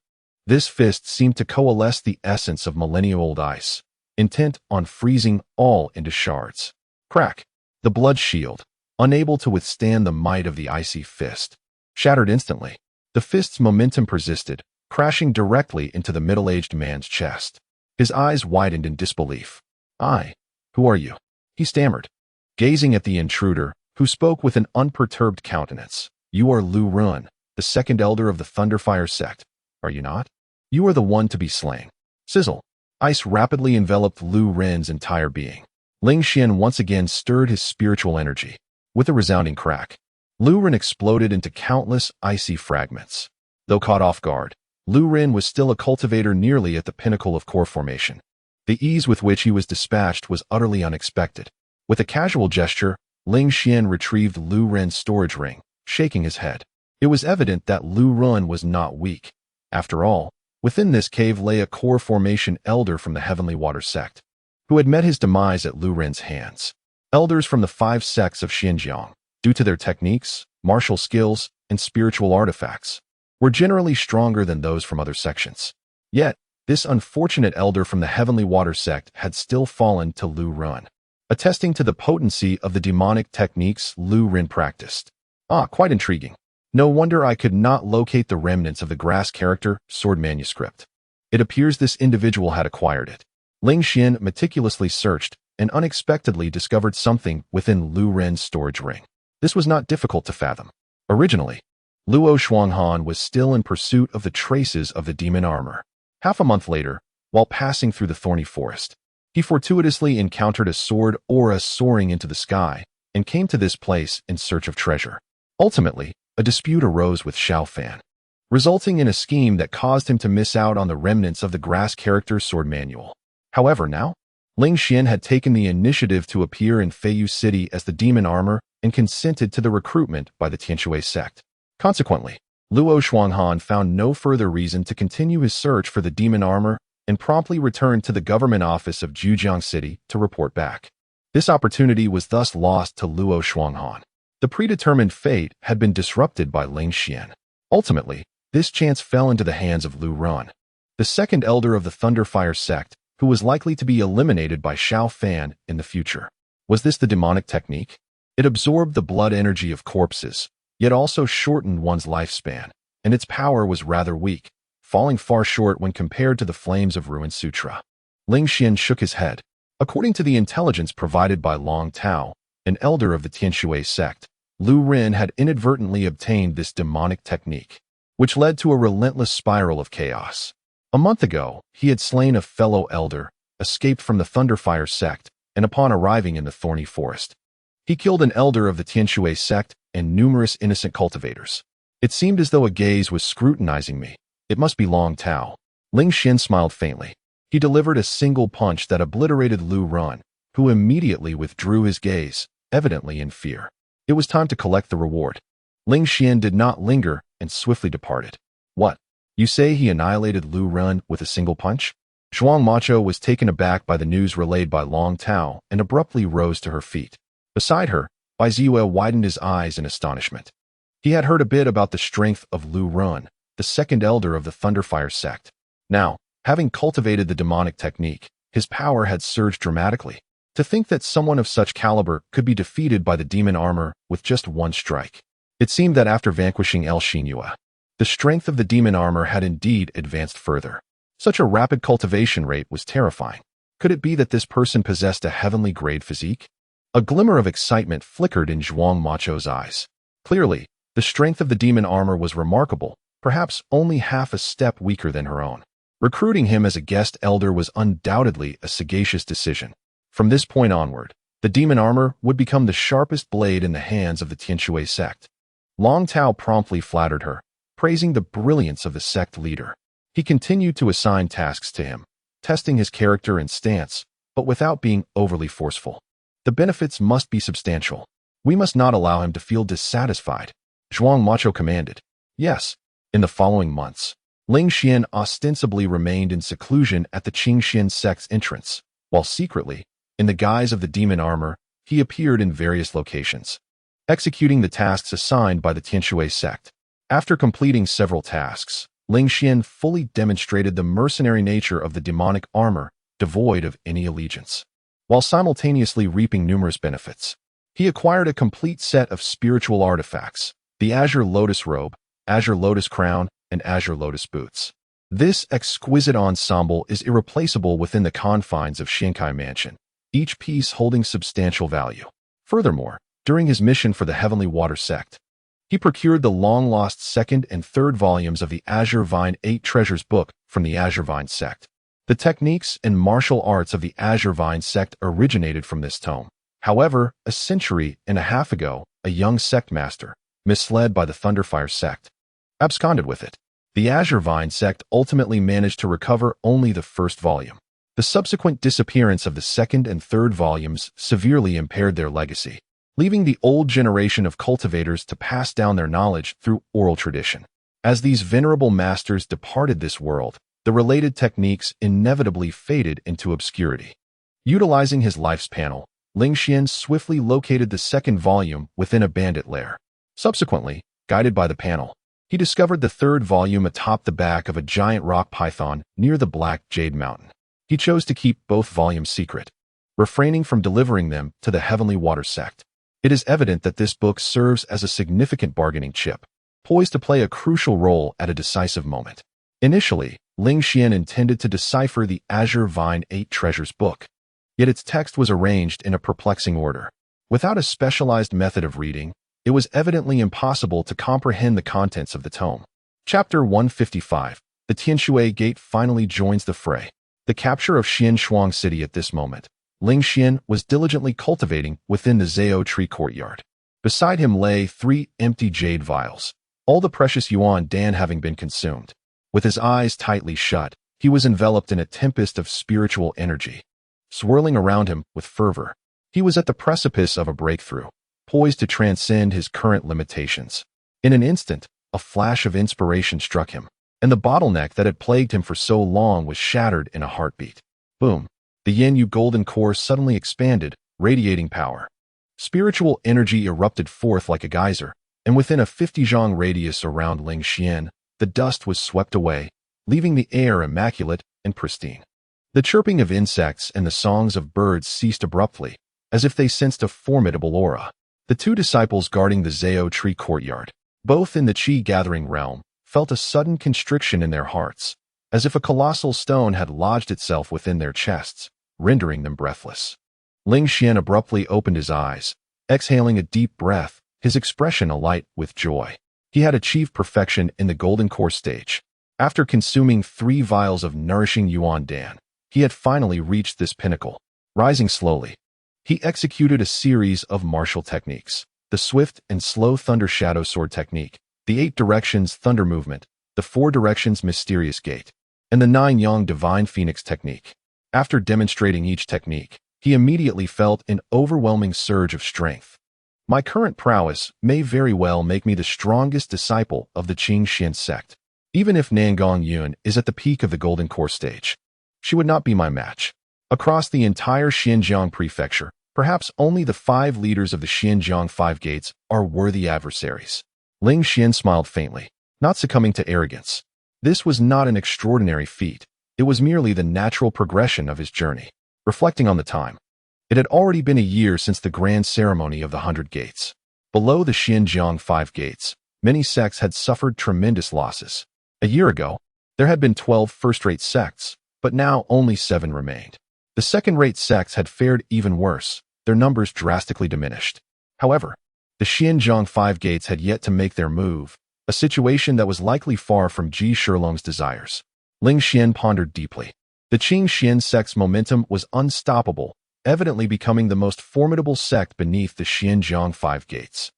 This fist seemed to coalesce the essence of millennial-old ice, intent on freezing all into shards. Crack! The blood shield, unable to withstand the might of the icy fist, shattered instantly. The fist's momentum persisted, crashing directly into the middle-aged man's chest. His eyes widened in disbelief. Who are you?" he stammered, gazing at the intruder, who spoke with an unperturbed countenance. "You are Lu Run, the second elder of the Thunderfire sect, are you not? You are the one to be slain." Sizzle. Ice rapidly enveloped Lu Ren's entire being. Ling Xian once again stirred his spiritual energy. With a resounding crack, Lu Ren exploded into countless icy fragments. Though caught off guard, Lu Ren was still a cultivator nearly at the pinnacle of core formation. The ease with which he was dispatched was utterly unexpected. With a casual gesture, Ling Xian retrieved Lu Ren's storage ring, shaking his head. It was evident that Lu Ren was not weak. After all, within this cave lay a core formation elder from the Heavenly Water sect, who had met his demise at Lu Ren's hands. Elders from the 5 sects of Xinjiang, due to their techniques, martial skills, and spiritual artifacts, were generally stronger than those from other sections. Yet, this unfortunate elder from the Heavenly Water sect had still fallen to Lu Ren, attesting to the potency of the demonic techniques Lu Ren practiced. Quite intriguing. No wonder I could not locate the remnants of the grass character sword manuscript. It appears this individual had acquired it. Ling Xian meticulously searched and unexpectedly discovered something within Lu Ren's storage ring. This was not difficult to fathom. Originally, Luo Shuanghan was still in pursuit of the traces of the demon armor. Half a month later, while passing through the thorny forest, he fortuitously encountered a sword aura soaring into the sky and came to this place in search of treasure. Ultimately, a dispute arose with Xiao Fan, resulting in a scheme that caused him to miss out on the remnants of the grass character sword manual. However, now, Ling Xian had taken the initiative to appear in Feiyu City as the demon armor and consented to the recruitment by the Tianshui sect. Consequently, Luo Shuanghan found no further reason to continue his search for the demon armor and promptly returned to the government office of Jujiang City to report back. This opportunity was thus lost to Luo Shuanghan. The predetermined fate had been disrupted by Ling Xian. Ultimately, this chance fell into the hands of Lu Ran, the second elder of the Thunderfire sect, who was likely to be eliminated by Xiao Fan in the future. Was this the demonic technique? It absorbed the blood energy of corpses, yet also shortened one's lifespan, and its power was rather weak, falling far short when compared to the flames of Ruin Sutra. Ling Xian shook his head. According to the intelligence provided by Long Tao, an elder of the Tianshui sect, Lu Ren had inadvertently obtained this demonic technique, which led to a relentless spiral of chaos. A month ago, he had slain a fellow elder, escaped from the Thunderfire sect, and upon arriving in the thorny forest, he killed an elder of the Tianshui sect and numerous innocent cultivators. It seemed as though a gaze was scrutinizing me. It must be Long Tao. Ling Xian smiled faintly. He delivered a single punch that obliterated Lu Ran, who immediately withdrew his gaze, evidently in fear. It was time to collect the reward. Ling Xian did not linger and swiftly departed. What? You say he annihilated Lu Ran with a single punch? Zhuang Macho was taken aback by the news relayed by Long Tao and abruptly rose to her feet. Beside her, Bai Ziyu widened his eyes in astonishment. He had heard a bit about the strength of Lu Ran, the second elder of the Thunderfire sect. Now, having cultivated the demonic technique, his power had surged dramatically. To think that someone of such caliber could be defeated by the demon armor with just one strike. It seemed that after vanquishing El Shinua, the strength of the demon armor had indeed advanced further. Such a rapid cultivation rate was terrifying. Could it be that this person possessed a heavenly grade physique? A glimmer of excitement flickered in Zhuang Macho's eyes. Clearly, the strength of the demon armor was remarkable, perhaps only half a step weaker than her own. Recruiting him as a guest elder was undoubtedly a sagacious decision. From this point onward, the demon armor would become the sharpest blade in the hands of the Tianshui sect. Long Tao promptly flattered her, praising the brilliance of the sect leader. He continued to assign tasks to him, testing his character and stance, but without being overly forceful. The benefits must be substantial. We must not allow him to feel dissatisfied. Zhuang Macho commanded. Yes, in the following months, Ling Xian ostensibly remained in seclusion at the Qingxian sect's entrance, while secretly, in the guise of the demon armor, he appeared in various locations, executing the tasks assigned by the Tianshui sect. After completing several tasks, Ling Xian fully demonstrated the mercenary nature of the demonic armor, devoid of any allegiance. While simultaneously reaping numerous benefits, he acquired a complete set of spiritual artifacts, the Azure Lotus Robe, Azure Lotus Crown, and Azure Lotus Boots. This exquisite ensemble is irreplaceable within the confines of Shinkai Mansion, each piece holding substantial value. Furthermore, during his mission for the Heavenly Water Sect, he procured the long-lost second and third volumes of the Azure Vine 8 Treasures book from the Azure Vine sect. The techniques and martial arts of the Azure Vine sect originated from this tome. However, a century and a half ago, a young sect master, misled by the Thunderfire sect, absconded with it. The Azure Vine sect ultimately managed to recover only the first volume. The subsequent disappearance of the second and third volumes severely impaired their legacy, leaving the old generation of cultivators to pass down their knowledge through oral tradition. As these venerable masters departed this world, the related techniques inevitably faded into obscurity. Utilizing his life's panel, Ling Xian swiftly located the second volume within a bandit lair. Subsequently, guided by the panel, he discovered the third volume atop the back of a giant rock python near the Black Jade Mountain. He chose to keep both volumes secret, refraining from delivering them to the Heavenly Water sect. It is evident that this book serves as a significant bargaining chip, poised to play a crucial role at a decisive moment. Initially, Ling Xian intended to decipher the Azure Vine 8 Treasures book, yet its text was arranged in a perplexing order. Without a specialized method of reading, It was evidently impossible to comprehend the contents of the tome. Chapter 155. The Tianshui Gate finally joins the fray. The capture of Xianshuang City at this moment, Ling Xian was diligently cultivating within the Zhao tree courtyard. Beside him lay 3 empty jade vials, all the precious yuan dan having been consumed. With his eyes tightly shut, he was enveloped in a tempest of spiritual energy, swirling around him with fervor. He was at the precipice of a breakthrough, poised to transcend his current limitations. In an instant, a flash of inspiration struck him, and the bottleneck that had plagued him for so long was shattered in a heartbeat. Boom! The Yin-Yu golden core suddenly expanded, radiating power. Spiritual energy erupted forth like a geyser, and within a 50-zhang radius around Ling Xian, the dust was swept away, leaving the air immaculate and pristine. The chirping of insects and the songs of birds ceased abruptly, as if they sensed a formidable aura. The 2 disciples guarding the Zhao tree courtyard, both in the qi-gathering realm, felt a sudden constriction in their hearts, as if a colossal stone had lodged itself within their chests, rendering them breathless. Ling Xian abruptly opened his eyes, exhaling a deep breath, his expression alight with joy. He had achieved perfection in the golden core stage. After consuming 3 vials of nourishing yuan dan, he had finally reached this pinnacle. Rising slowly, he executed a series of martial techniques: the swift and slow thunder shadow sword technique, the 8 directions thunder movement, the 4 directions mysterious gate, and the 9 yang divine phoenix technique. After demonstrating each technique, he immediately felt an overwhelming surge of strength. My current prowess may very well make me the strongest disciple of the Qingxian sect. Even if Nangong Yun is at the peak of the golden core stage, she would not be my match. Across the entire Xinjiang prefecture, perhaps only the 5 leaders of the Xinjiang 5 gates are worthy adversaries. Ling Xian smiled faintly, not succumbing to arrogance. This was not an extraordinary feat. It was merely the natural progression of his journey. Reflecting on the time, it had already been a year since the grand ceremony of the 100 gates. Below the Xinjiang 5 gates, many sects had suffered tremendous losses. A year ago, there had been 12 first-rate sects, but now only 7 remained. The second-rate sects had fared even worse, their numbers drastically diminished. However, the Xinjiang 5 gates had yet to make their move, a situation that was likely far from Ji Shilong's desires. Ling Xian pondered deeply. The Qingxian sect's momentum was unstoppable, evidently becoming the most formidable sect beneath the Xinjiang 5 gates.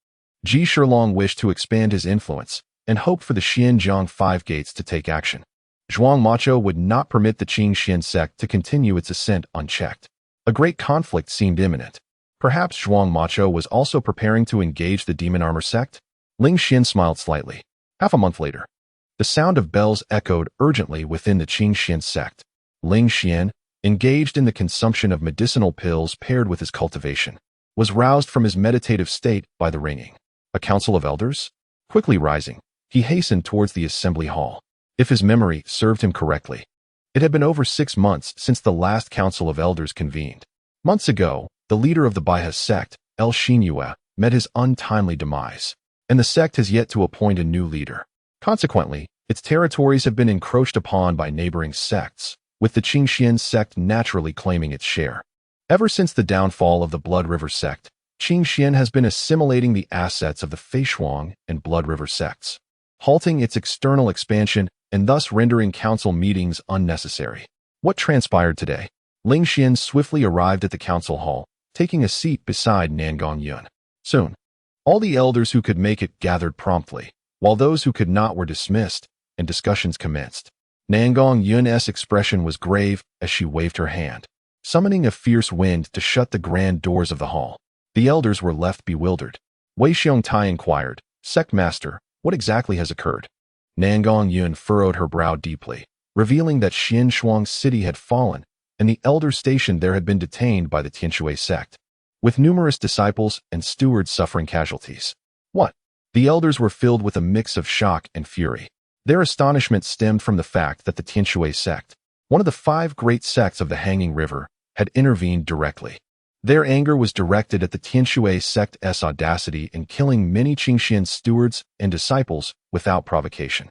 Ji Shilong wished to expand his influence and hoped for the Xinjiang 5 gates to take action. Zhuang Macho would not permit the Qingxian sect to continue its ascent unchecked. A great conflict seemed imminent. Perhaps Zhuang Macho was also preparing to engage the Demon Armor sect? Ling Xian smiled slightly. Half a month later, the sound of bells echoed urgently within the Qingxian sect. Ling Xian, engaged in the consumption of medicinal pills paired with his cultivation, was roused from his meditative state by the ringing. A council of elders? Quickly rising, he hastened towards the assembly hall. If his memory served him correctly, it had been over 6 months since the last council of elders convened. Months ago, the leader of the Baihe sect, El Xinyue, met his untimely demise, and the sect has yet to appoint a new leader. Consequently, its territories have been encroached upon by neighboring sects, with the Qingxian sect naturally claiming its share. Ever since the downfall of the Blood River sect, Qingxian has been assimilating the assets of the Feishuang and Blood River sects, halting its external expansion and thus rendering council meetings unnecessary. What transpired today? Ling Xian swiftly arrived at the council hall, taking a seat beside Nangong Yun. Soon, all the elders who could make it gathered promptly, while those who could not were dismissed, and discussions commenced. Nangong Yun's expression was grave as she waved her hand, summoning a fierce wind to shut the grand doors of the hall. The elders were left bewildered. Wei Xiongtai inquired, "Sect Master, what exactly has occurred?" Nangong Yun furrowed her brow deeply, revealing that Xinshuang City had fallen, and the elders stationed there had been detained by the Tianshui sect, with numerous disciples and stewards suffering casualties. What? The elders were filled with a mix of shock and fury. Their astonishment stemmed from the fact that the Tianshui sect, one of the 5 great sects of the Hanging River, had intervened directly. Their anger was directed at the Tianshui sect's audacity in killing many Qingxian stewards and disciples without provocation.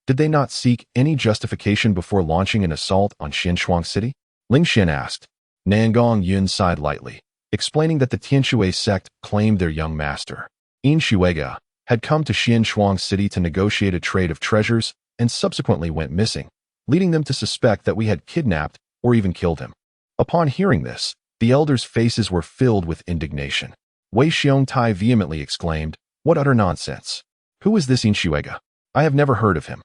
Did they not seek any justification before launching an assault on Xinshuang City? Ling Xian asked. Nangong Yun sighed lightly, explaining that the Tianshui sect claimed their young master. Yin Shuiga, had come to Xianshuang City to negotiate a trade of treasures and subsequently went missing, leading them to suspect that we had kidnapped or even killed him. Upon hearing this, the elders' faces were filled with indignation. Wei Xiongtai vehemently exclaimed, "What utter nonsense! Who is this Yin Shuiga? I have never heard of him."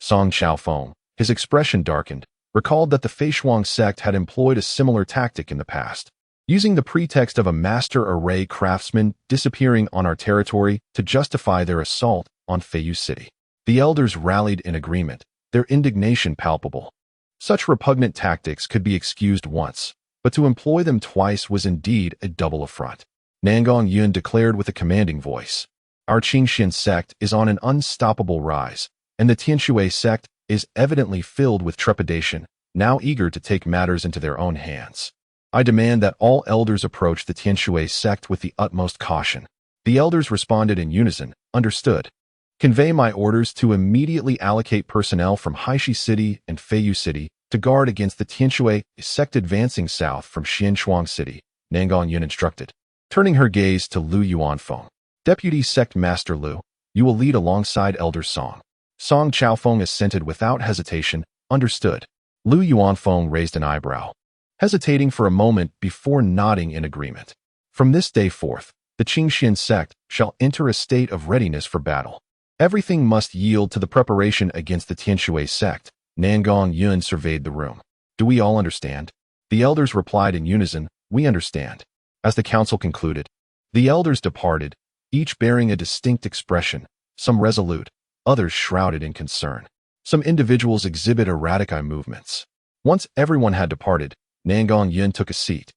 Song Chaofeng, his expression darkened, recalled that the Feishuang sect had employed a similar tactic in the past, using the pretext of a master array craftsman disappearing on our territory to justify their assault on Feiyu City. The elders rallied in agreement, their indignation palpable. Such repugnant tactics could be excused once, but to employ them twice was indeed a double affront. Nangong Yun declared with a commanding voice, "Our Qingxian sect is on an unstoppable rise, and the Tianshui sect is evidently filled with trepidation, now eager to take matters into their own hands. I demand that all elders approach the Tianshui sect with the utmost caution." The elders responded in unison, "Understood. Convey my orders to immediately allocate personnel from Haishi City and Feiyu City to guard against the Tianshui sect advancing south from Xianshuang City," Nangong Yun instructed. Turning her gaze to Lu Yuanfeng, "Deputy Sect Master Lu, you will lead alongside Elder Song." Song Chaofeng assented without hesitation, "Understood." Lu Yuanfeng raised an eyebrow, hesitating for a moment before nodding in agreement. From this day forth, the Qingxian sect shall enter a state of readiness for battle. Everything must yield to the preparation against the Tianshui sect. Nangong Yun surveyed the room. "Do we all understand?" The elders replied in unison, "We understand." As the council concluded, the elders departed, each bearing a distinct expression, some resolute, others shrouded in concern. Some individuals exhibit erratic eye movements. Once everyone had departed, Nangong Yun took a seat,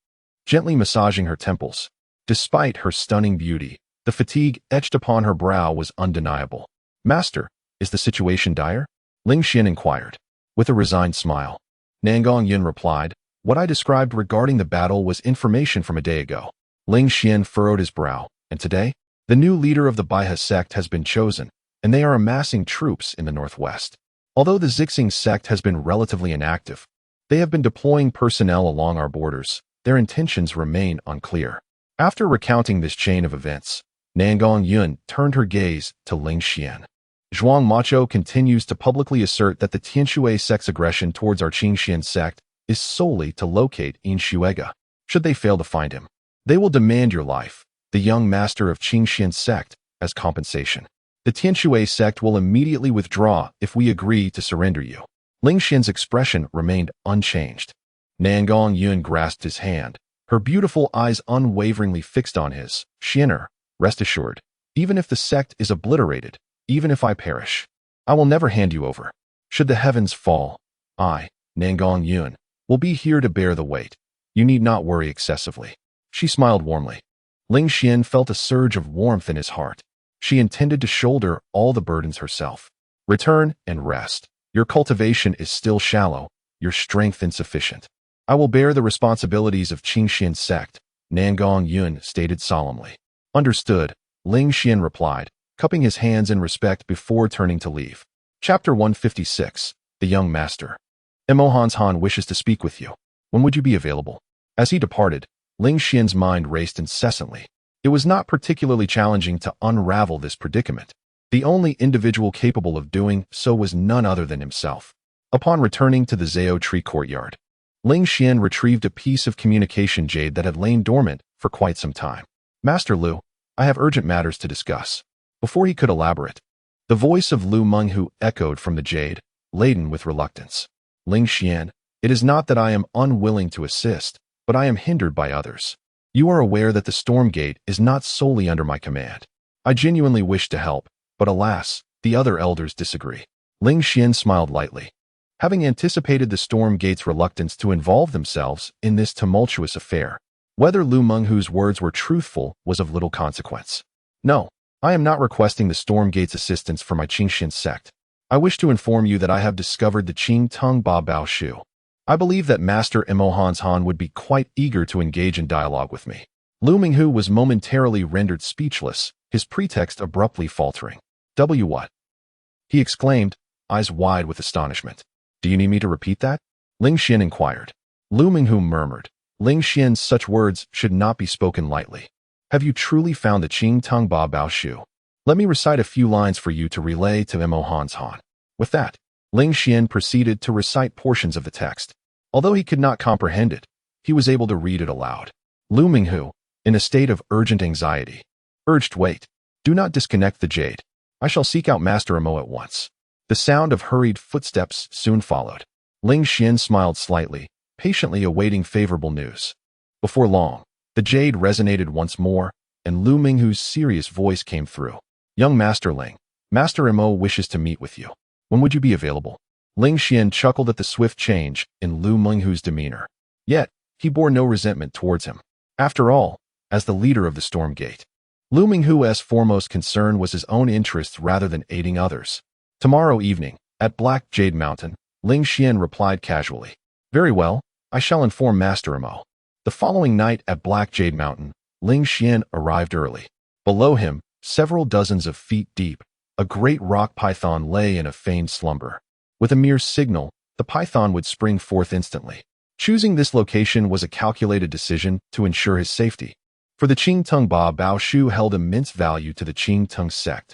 gently massaging her temples. Despite her stunning beauty, the fatigue etched upon her brow was undeniable. "Master, is the situation dire?" Ling Xian inquired. With a resigned smile, Nangong Yun replied, "What I described regarding the battle was information from a day ago." Ling Xian furrowed his brow, "And today? The new leader of the Baihe sect has been chosen, and they are amassing troops in the northwest. Although the Zixing sect has been relatively inactive, they have been deploying personnel along our borders. Their intentions remain unclear." After recounting this chain of events, Nangong Yun turned her gaze to Ling Xian. "Zhuang Macho continues to publicly assert that the Tianshui sect's aggression towards our Qingxian sect is solely to locate Yin Shuiga. Should they fail to find him, they will demand your life, the young master of Qingxian sect, as compensation. The Tianshui sect will immediately withdraw if we agree to surrender you." Ling Xian's expression remained unchanged. Nangong Yun grasped his hand, her beautiful eyes unwaveringly fixed on his. "Xianer, rest assured, even if the sect is obliterated, even if I perish, I will never hand you over. Should the heavens fall, I, Nangong Yun, will be here to bear the weight. You need not worry excessively." She smiled warmly. Ling Xian felt a surge of warmth in his heart. She intended to shoulder all the burdens herself. "Return and rest. Your cultivation is still shallow, your strength insufficient. I will bear the responsibilities of Qingxian sect," Nangong Yun stated solemnly. "Understood," Ling Xian replied, cupping his hands in respect before turning to leave. Chapter 156, The Young Master. "Emohan's Han wishes to speak with you. When would you be available?" As he departed, Ling Xian's mind raced incessantly. It was not particularly challenging to unravel this predicament. The only individual capable of doing so was none other than himself. Upon returning to the Zao Tree courtyard, Ling Xian retrieved a piece of communication jade that had lain dormant for quite some time. "Master Lu, I have urgent matters to discuss." Before he could elaborate, the voice of Lu Menghu echoed from the jade, laden with reluctance. "Ling Xian, it is not that I am unwilling to assist, but I am hindered by others. You are aware that the Storm Gate is not solely under my command. I genuinely wish to help, but alas, the other elders disagree." Ling Xian smiled lightly. Having anticipated the Storm Gate's reluctance to involve themselves in this tumultuous affair, whether Lu Menghu's words were truthful was of little consequence. "No, I am not requesting the Storm Gate's assistance for my Qingxian sect. I wish to inform you that I have discovered the Qing Tung Ba Bao Shu. I believe that Master Emohan's Han would be quite eager to engage in dialogue with me." Lu Menghu was momentarily rendered speechless, his pretext abruptly faltering. What?" he exclaimed, eyes wide with astonishment. "Do you need me to repeat that?" Ling Xian inquired. Lu Menghu murmured. Ling Xian's such words should not be spoken lightly. Have you truly found the Qing Tung Ba Bao Shu? Let me recite a few lines for you to relay to Mo Hans Han. With that, Ling Xian proceeded to recite portions of the text. Although he could not comprehend it, he was able to read it aloud. Lu Minghu, in a state of urgent anxiety, urged, "Wait. Do not disconnect the jade. I shall seek out Master Mo at once." The sound of hurried footsteps soon followed. Ling Xian smiled slightly, patiently awaiting favorable news. Before long, the jade resonated once more, and Lu Minghu's serious voice came through. "Young Master Ling, Master Mo wishes to meet with you. When would you be available?" Ling Xian chuckled at the swift change in Lu Minghu's demeanor. Yet, he bore no resentment towards him. After all, as the leader of the Storm Gate, Lu Minghu's foremost concern was his own interests rather than aiding others. "Tomorrow evening, at Black Jade Mountain," Ling Xian replied casually. "Very well, I shall inform Master Mo." The following night at Black Jade Mountain, Ling Xian arrived early. Below him, several dozens of feet deep, a great rock python lay in a feigned slumber. With a mere signal, the python would spring forth instantly. Choosing this location was a calculated decision to ensure his safety. For the Qing Tung Ba Bao Shu held immense value to the Qing Tung sect.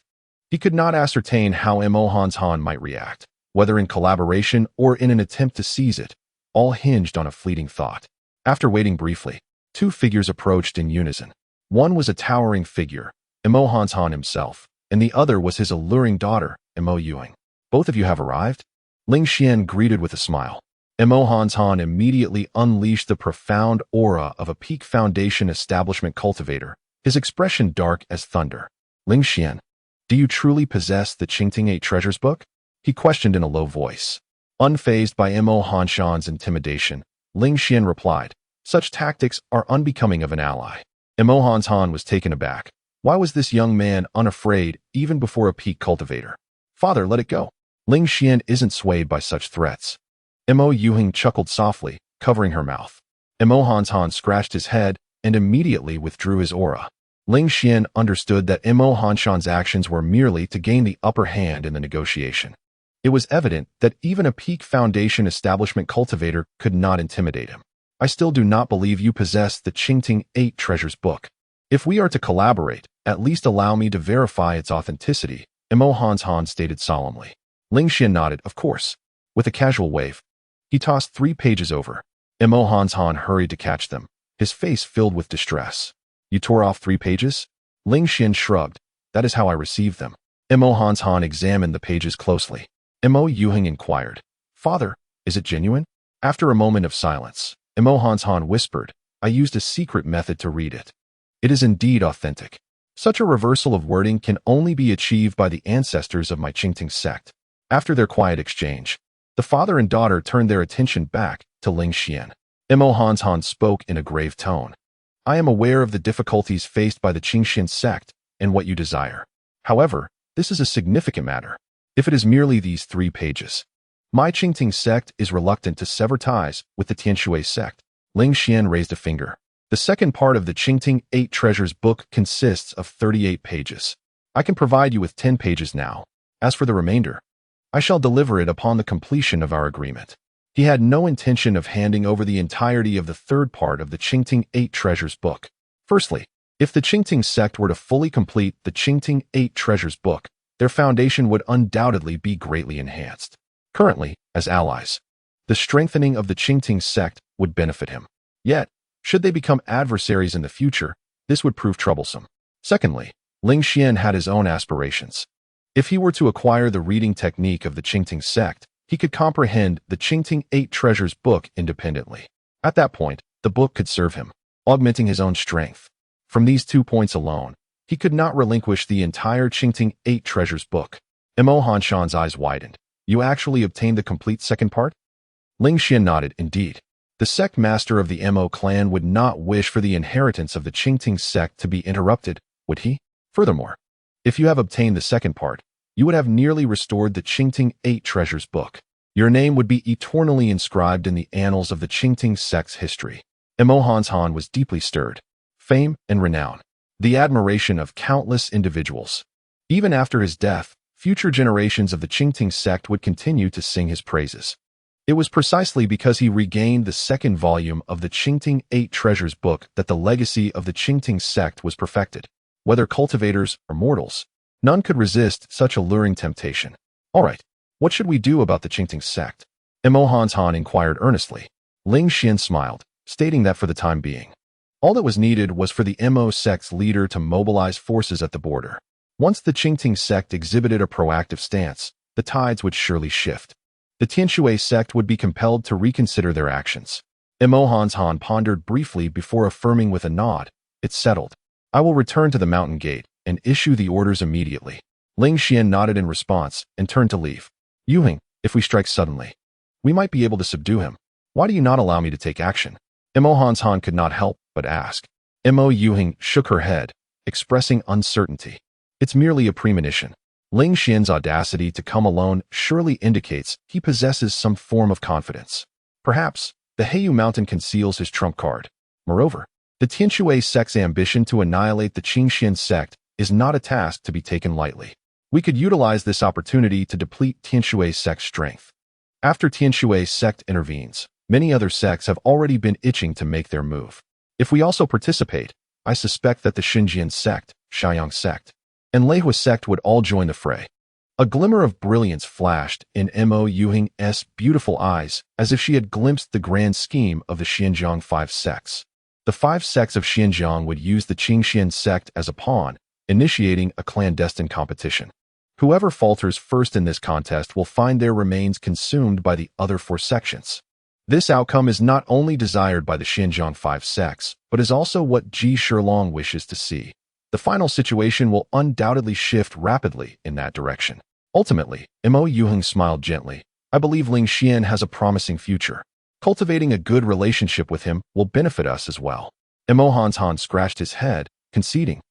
He could not ascertain how Mo Hans Han might react, whether in collaboration or in an attempt to seize it. All hinged on a fleeting thought. After waiting briefly, two figures approached in unison. One was a towering figure, Mo Hans Han himself, and the other was his alluring daughter, Mo Yuing. "Both of you have arrived?" Ling Xian greeted with a smile. Mo Hans Han immediately unleashed the profound aura of a peak foundation establishment cultivator, his expression dark as thunder. "Ling Xian, do you truly possess the Qingting 8 Treasures book?" he questioned in a low voice. Unfazed by Mo Han Shan's intimidation, Ling Xian replied, "Such tactics are unbecoming of an ally." Mo Hans Han was taken aback. Why was this young man unafraid even before a peak cultivator? "Father, let it go." Ling Xian isn't swayed by such threats. Mo Yuing chuckled softly, covering her mouth. Mo Hans Han scratched his head and immediately withdrew his aura. Ling Xian understood that Mo Han Shan's actions were merely to gain the upper hand in the negotiation. It was evident that even a peak foundation establishment cultivator could not intimidate him. "I still do not believe you possess the Qingting 8 Treasures book. If we are to collaborate, at least allow me to verify its authenticity," Mo Hans Han stated solemnly. Ling Xian nodded, "Of course." With a casual wave, he tossed 3 pages over. Mo Hans Han hurried to catch them, his face filled with distress. "You tore off 3 pages?" Ling Xian shrugged. "That is how I received them." Mo Hans Han examined the pages closely. Mo Yuing inquired, "Father, is it genuine?" After a moment of silence, Mo Hans Han whispered, "I used a secret method to read it. It is indeed authentic." Such a reversal of wording can only be achieved by the ancestors of my Qingting sect. After their quiet exchange, the father and daughter turned their attention back to Ling Xian. Mo Hans Han spoke in a grave tone. "I am aware of the difficulties faced by the Qingxian sect and what you desire. However, this is a significant matter. If it is merely these 3 pages, my Qingting sect is reluctant to sever ties with the Tianshui sect." Ling Xian raised a finger. "The second part of the Qingting 8 Treasures book consists of 38 pages. I can provide you with 10 pages now. As for the remainder, I shall deliver it upon the completion of our agreement." He had no intention of handing over the entirety of the third part of the Qingting 8 Treasures book. Firstly, if the Qingting sect were to fully complete the Qingting 8 Treasures book, their foundation would undoubtedly be greatly enhanced. Currently, as allies, the strengthening of the Qingting sect would benefit him. Yet, should they become adversaries in the future, this would prove troublesome. Secondly, Ling Xian had his own aspirations. If he were to acquire the reading technique of the Qingting sect, he could comprehend the Qingting 8 Treasures book independently. At that point, the book could serve him, augmenting his own strength. From these 2 points alone, he could not relinquish the entire Qingting 8 Treasures book. Mo Han Shan's eyes widened. "You actually obtained the complete second part?" Ling Xian nodded. "Indeed. The sect master of the Mo clan would not wish for the inheritance of the Qingting sect to be interrupted, would he? Furthermore, if you have obtained the second part, you would have nearly restored the Qingting 8 Treasures book. Your name would be eternally inscribed in the annals of the Qingting sect's history." Mo Hans Han was deeply stirred. Fame and renown, the admiration of countless individuals. Even after his death, future generations of the Qingting sect would continue to sing his praises. It was precisely because he regained the second volume of the Qingting Eight Treasures book that the legacy of the Qingting sect was perfected. Whether cultivators or mortals, none could resist such alluring temptation. All right, what should we do about the Qingting sect? Mo Han inquired earnestly. Ling Xian smiled, stating that for the time being, all that was needed was for the Mo sect's leader to mobilize forces at the border. Once the Qingting sect exhibited a proactive stance, the tides would surely shift. The Tianshui sect would be compelled to reconsider their actions. Mo Han pondered briefly before affirming with a nod, "It's settled. I will return to the mountain gate and issue the orders immediately." Ling Xian nodded in response and turned to leave. "Yuhing, if we strike suddenly, we might be able to subdue him. Why do you not allow me to take action?" Mo Han could not help but ask. Mo Yuhing shook her head, expressing uncertainty. "It's merely a premonition." Ling Xian's audacity to come alone surely indicates he possesses some form of confidence. Perhaps the Heiyu Mountain conceals his trump card. Moreover, the Tianshui sect's ambition to annihilate the Qingxian sect is not a task to be taken lightly. We could utilize this opportunity to deplete Tianshui sect's strength. After Tianshui sect intervenes, many other sects have already been itching to make their move. If we also participate, I suspect that the Xinjian sect, Shaoyang sect, and Leihua sect would all join the fray. A glimmer of brilliance flashed in Mo Yuhing's beautiful eyes as if she had glimpsed the grand scheme of the Xinjiang five sects. The five sects of Xinjiang would use the Qingxian sect as a pawn, initiating a clandestine competition. Whoever falters first in this contest will find their remains consumed by the other four sections. This outcome is not only desired by the Xinjiang five sects, but is also what Ji Shilong wishes to see. The final situation will undoubtedly shift rapidly in that direction. Ultimately, Mo Yuhing smiled gently. "I believe Ling Xian has a promising future. Cultivating a good relationship with him will benefit us as well." Mo Han scratched his head, conceding,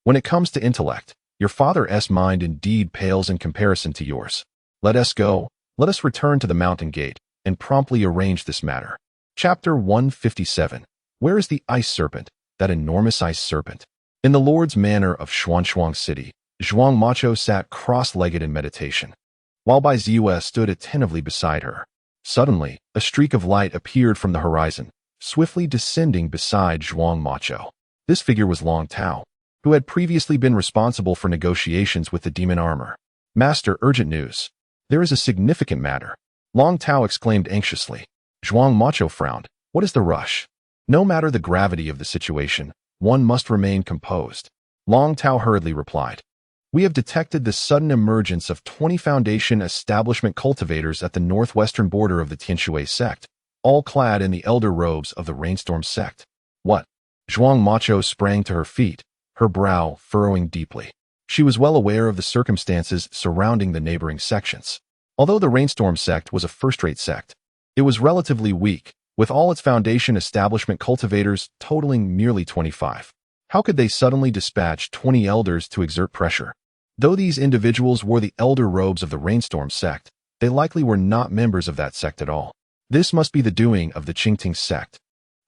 "When it comes to intellect, your father's mind indeed pales in comparison to yours. Let us go. Let us return to the mountain gate and promptly arrange this matter." Chapter 157. Where is the ice serpent, that enormous ice serpent? In the Lord's Manor of Xuanshuang City, Zhuang Macho sat cross-legged in meditation, while Bai Ziyu stood attentively beside her. Suddenly, a streak of light appeared from the horizon, swiftly descending beside Zhuang Macho. This figure was Long Tao, who had previously been responsible for negotiations with the demon armor. "Master, urgent news. There is a significant matter," Long Tao exclaimed anxiously. Zhuang Macho frowned. "What is the rush?" "No matter the gravity of the situation, one must remain composed," Long Tao hurriedly replied. "We have detected the sudden emergence of 20 Foundation establishment cultivators at the northwestern border of the Tianshui sect, all clad in the elder robes of the Rainstorm sect." "What?" Zhuang Macho sprang to her feet, her brow furrowing deeply. She was well aware of the circumstances surrounding the neighboring sections. Although the Rainstorm sect was a first-rate sect, it was relatively weak, with all its Foundation establishment cultivators totaling merely 25. How could they suddenly dispatch 20 elders to exert pressure? Though these individuals wore the elder robes of the Rainstorm sect, they likely were not members of that sect at all. This must be the doing of the Qingting sect.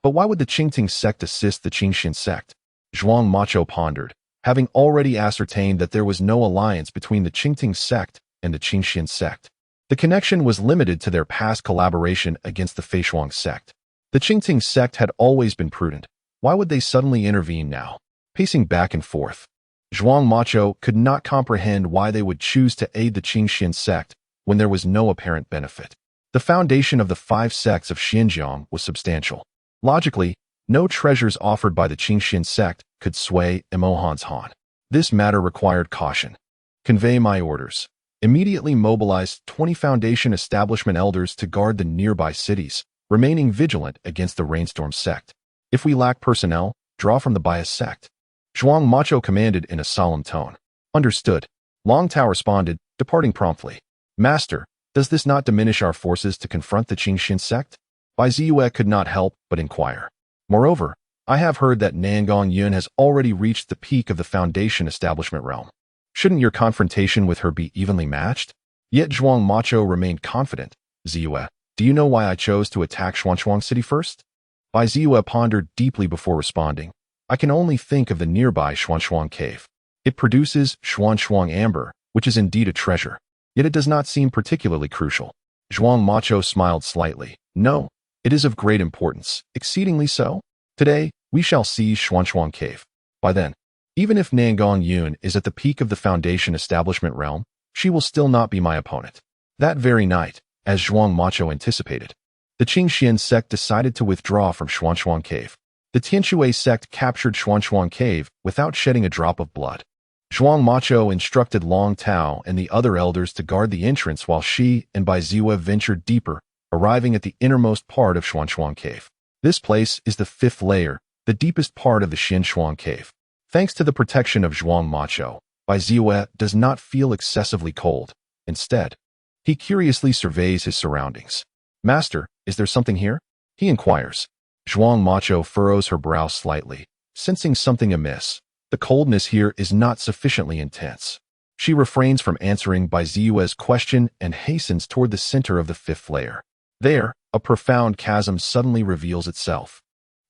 But why would the Qingting sect assist the Qingxian sect? Zhuang Macho pondered, having already ascertained that there was no alliance between the Qingting sect and the Qingxian sect. The connection was limited to their past collaboration against the Feishuang sect. The Qingting sect had always been prudent. Why would they suddenly intervene now? Pacing back and forth, Zhuang Macho could not comprehend why they would choose to aid the Qingxian sect when there was no apparent benefit. The foundation of the five sects of Xinjiang was substantial. Logically, no treasures offered by the Qingxian sect could sway Mo Han. This matter required caution. "Convey my orders. Immediately mobilize 20 Foundation establishment elders to guard the nearby cities, remaining vigilant against the Rainstorm sect. If we lack personnel, draw from the Bias sect." Zhuang Macho commanded in a solemn tone. "Understood," Long Tao responded, departing promptly. "Master, does this not diminish our forces to confront the Qingxian sect?" Bai Ziyu could not help but inquire. "Moreover, I have heard that Nangong Yun has already reached the peak of the Foundation establishment realm. Shouldn't your confrontation with her be evenly matched?" Yet Zhuang Macho remained confident. "Ziyu, do you know why I chose to attack Xuanshuang City first?" Bai Ziyu pondered deeply before responding. "I can only think of the nearby Xuanshuang cave. It produces Xuanshuang amber, which is indeed a treasure, yet it does not seem particularly crucial. Zhuang Macho smiled slightly. No, it is of great importance, exceedingly so. Today, we shall seize Xuanshuang Cave. By then, even if Nangong Yun is at the peak of the Foundation establishment realm, she will still not be my opponent. That very night, as Zhuang Macho anticipated, the Qingxian sect decided to withdraw from Xuanshuang Cave. The Tianshui sect captured Xuanshuang Cave without shedding a drop of blood. Zhuang Macho instructed Long Tao and the other elders to guard the entrance while she and Bai Ziwe ventured deeper, arriving at the innermost part of Xuanshuang Cave. This place is the fifth layer, the deepest part of the Xinshuang Cave. Thanks to the protection of Zhuang Macho, Bai Ziwe does not feel excessively cold. Instead, he curiously surveys his surroundings. Master, is there something here? He inquires. Zhuang Macho furrows her brow slightly, sensing something amiss. The coldness here is not sufficiently intense. She refrains from answering Bai Ziwe's question and hastens toward the center of the fifth layer. There, a profound chasm suddenly reveals itself.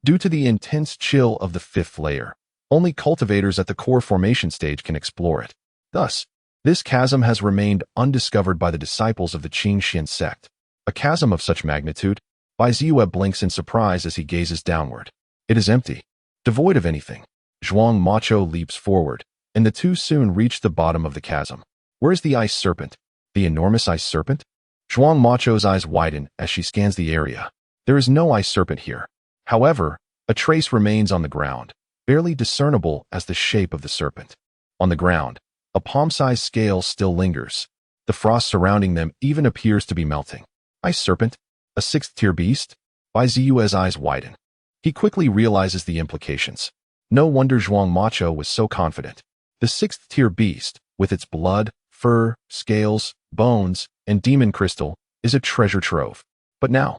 Due to the intense chill of the fifth layer, only cultivators at the core formation stage can explore it. Thus, this chasm has remained undiscovered by the disciples of the Qingxian sect. A chasm of such magnitude, Bai Ziwe blinks in surprise as he gazes downward. It is empty, devoid of anything. Zhuang Macho leaps forward, and the two soon reach the bottom of the chasm. Where is the ice serpent? The enormous ice serpent? Zhuang Macho's eyes widen as she scans the area. There is no ice serpent here. However, a trace remains on the ground, barely discernible as the shape of the serpent. On the ground, a palm-sized scale still lingers. The frost surrounding them even appears to be melting. Ice serpent? A sixth-tier beast? Bai Ziwe's eyes widen. He quickly realizes the implications. No wonder Zhuang Macho was so confident. The sixth-tier beast, with its blood, fur, scales, bones, and demon crystal, is a treasure trove. But now,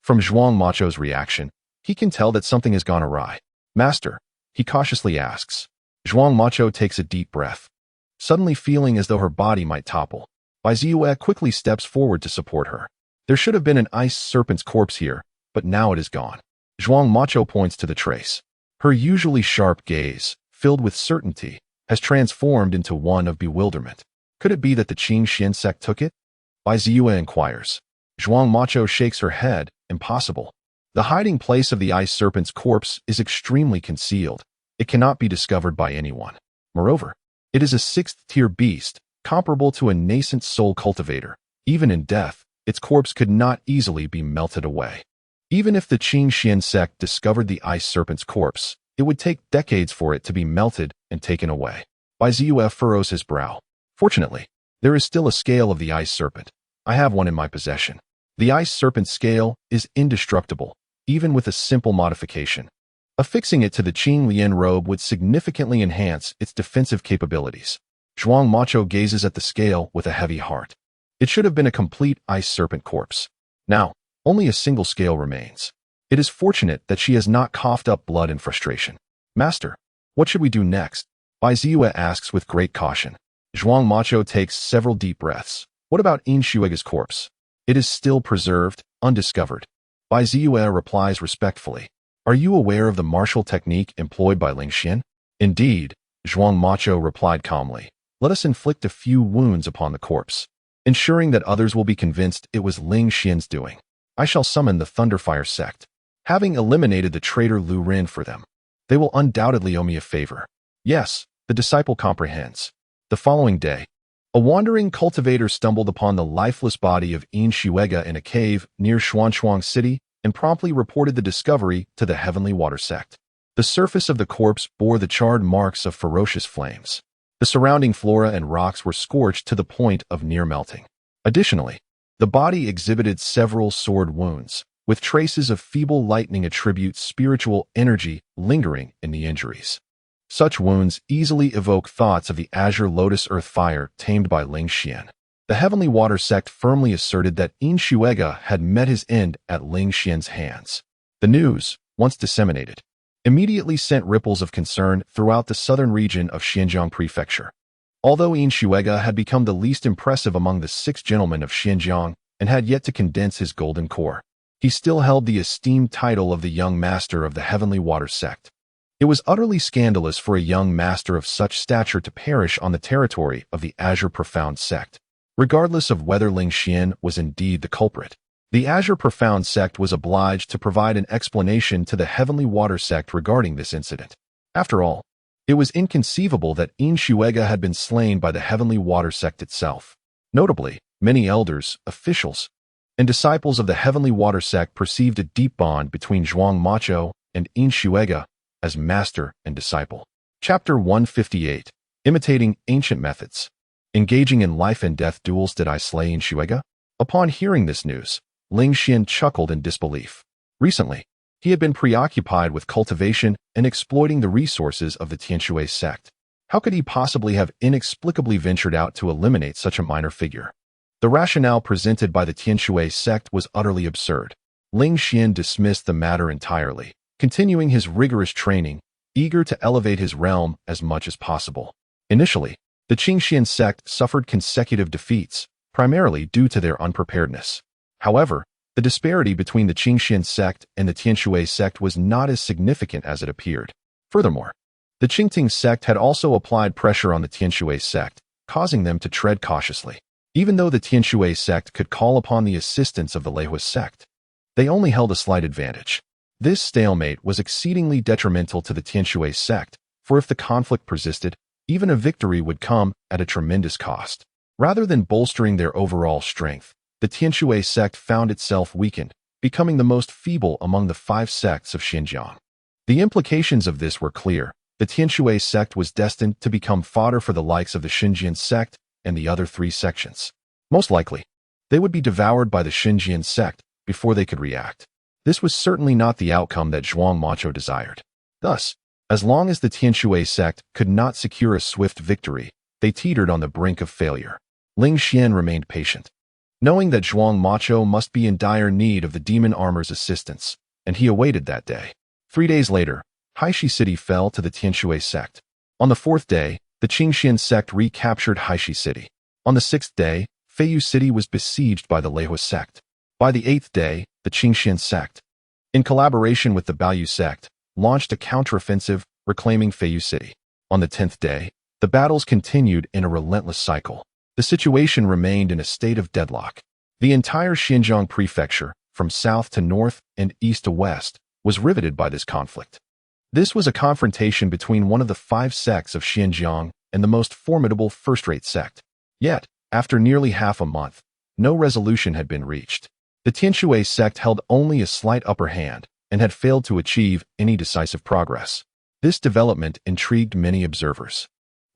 from Zhuang Macho's reaction, he can tell that something has gone awry. Master, he cautiously asks. Zhuang Macho takes a deep breath, suddenly feeling as though her body might topple. Bai Ziwe quickly steps forward to support her. There should have been an ice serpent's corpse here, but now it is gone. Zhuang Macho points to the trace. Her usually sharp gaze, filled with certainty, has transformed into one of bewilderment. Could it be that the Qingxian sect took it? Bai Ziwe inquires. Zhuang Macho shakes her head. Impossible. The hiding place of the ice serpent's corpse is extremely concealed. It cannot be discovered by anyone. Moreover, it is a sixth-tier beast, comparable to a nascent soul cultivator. Even in death, its corpse could not easily be melted away. Even if the Qingxian sect discovered the ice serpent's corpse, it would take decades for it to be melted and taken away. Bai Ziwe furrows his brow. Fortunately, there is still a scale of the ice serpent. I have one in my possession. The ice serpent's scale is indestructible, even with a simple modification. Affixing it to the Qing Lian robe would significantly enhance its defensive capabilities. Zhuang Macho gazes at the scale with a heavy heart. It should have been a complete ice serpent corpse. Now, only a single scale remains. It is fortunate that she has not coughed up blood in frustration. Master, what should we do next? Bai Ziwe asks with great caution. Zhuang Macho takes several deep breaths. What about Yin Shuega's corpse? It is still preserved, undiscovered. Bai Ziwe replies respectfully. Are you aware of the martial technique employed by Ling Xian? Indeed, Zhuang Macho replied calmly. Let us inflict a few wounds upon the corpse, ensuring that others will be convinced it was Ling Xian's doing. I shall summon the Thunderfire sect. Having eliminated the traitor Lu Rin for them, they will undoubtedly owe me a favor. Yes, the disciple comprehends. The following day, a wandering cultivator stumbled upon the lifeless body of Yin Shuega in a cave near Xuanshuang City and promptly reported the discovery to the Heavenly Water sect. The surface of the corpse bore the charred marks of ferocious flames. The surrounding flora and rocks were scorched to the point of near melting. Additionally, the body exhibited several sword wounds, with traces of feeble lightning attribute spiritual energy lingering in the injuries. Such wounds easily evoke thoughts of the azure lotus earth fire tamed by Ling Xian. The Heavenly Water sect firmly asserted that Yin Shuega had met his end at Ling Xian's hands. The news, once disseminated, immediately sent ripples of concern throughout the southern region of Xinjiang Prefecture. Although Yin Shuega had become the least impressive among the 6 gentlemen of Xinjiang and had yet to condense his golden core, he still held the esteemed title of the young master of the Heavenly Water sect. It was utterly scandalous for a young master of such stature to perish on the territory of the Azure Profound sect. regardless of whether Ling Xian was indeed the culprit. The Azure Profound sect was obliged to provide an explanation to the Heavenly Water sect regarding this incident. After all, it was inconceivable that Yin Shuega had been slain by the Heavenly Water sect itself. Notably, many elders, officials, and disciples of the Heavenly Water sect perceived a deep bond between Zhuang Macho and Yin Shuega as master and disciple. Chapter 158. Imitating Ancient Methods. Engaging in life and death duels, did I slay Yin Shuega? Upon hearing this news, Ling Xian chuckled in disbelief. Recently, he had been preoccupied with cultivation and exploiting the resources of the Tianshui sect. How could he possibly have inexplicably ventured out to eliminate such a minor figure? The rationale presented by the Tianshui sect was utterly absurd. Ling Xian dismissed the matter entirely, continuing his rigorous training, eager to elevate his realm as much as possible. Initially, the Qingxian sect suffered consecutive defeats, primarily due to their unpreparedness. However, the disparity between the Qingxian sect and the Tianshui sect was not as significant as it appeared. Furthermore, the Qingting sect had also applied pressure on the Tianshui sect, causing them to tread cautiously. Even though the Tianshui sect could call upon the assistance of the Leihua sect, they only held a slight advantage. This stalemate was exceedingly detrimental to the Tianshui sect, for if the conflict persisted, even a victory would come at a tremendous cost. Rather than bolstering their overall strength, the Tianshui sect found itself weakened, becoming the most feeble among the 5 sects of Xinjiang. The implications of this were clear. The Tianshui sect was destined to become fodder for the likes of the Xinjian sect and the other 3 sections. Most likely, they would be devoured by the Xinjian sect before they could react. This was certainly not the outcome that Zhuang Macho desired. Thus, as long as the Tianshui sect could not secure a swift victory, they teetered on the brink of failure. Ling Xian remained patient, knowing that Zhuang Macho must be in dire need of the demon armor's assistance, and he awaited that day. 3 days later, Haishi City fell to the Tianshui sect. On the 4th day, the Qingxian sect recaptured Haishi City. On the 6th day, Feiyu City was besieged by the Leihua sect. By the 8th day, the Qingxian sect, in collaboration with the Baoyu sect, launched a counteroffensive, reclaiming Feiyu City. On the 10th day, the battles continued in a relentless cycle. The situation remained in a state of deadlock. The entire Xinjiang prefecture, from south to north and east to west, was riveted by this conflict. This was a confrontation between one of the 5 sects of Xinjiang and the most formidable first-rate sect. Yet, after nearly half a month, no resolution had been reached. The Tianshui sect held only a slight upper hand and had failed to achieve any decisive progress. This development intrigued many observers.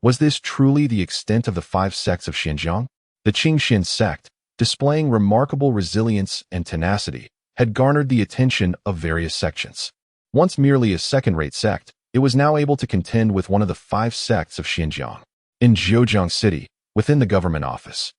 Was this truly the extent of the 5 sects of Xinjiang? The Qingxian sect, displaying remarkable resilience and tenacity, had garnered the attention of various sections. Once merely a second-rate sect, it was now able to contend with one of the 5 sects of Xinjiang. In Zhejiang City, within the government office,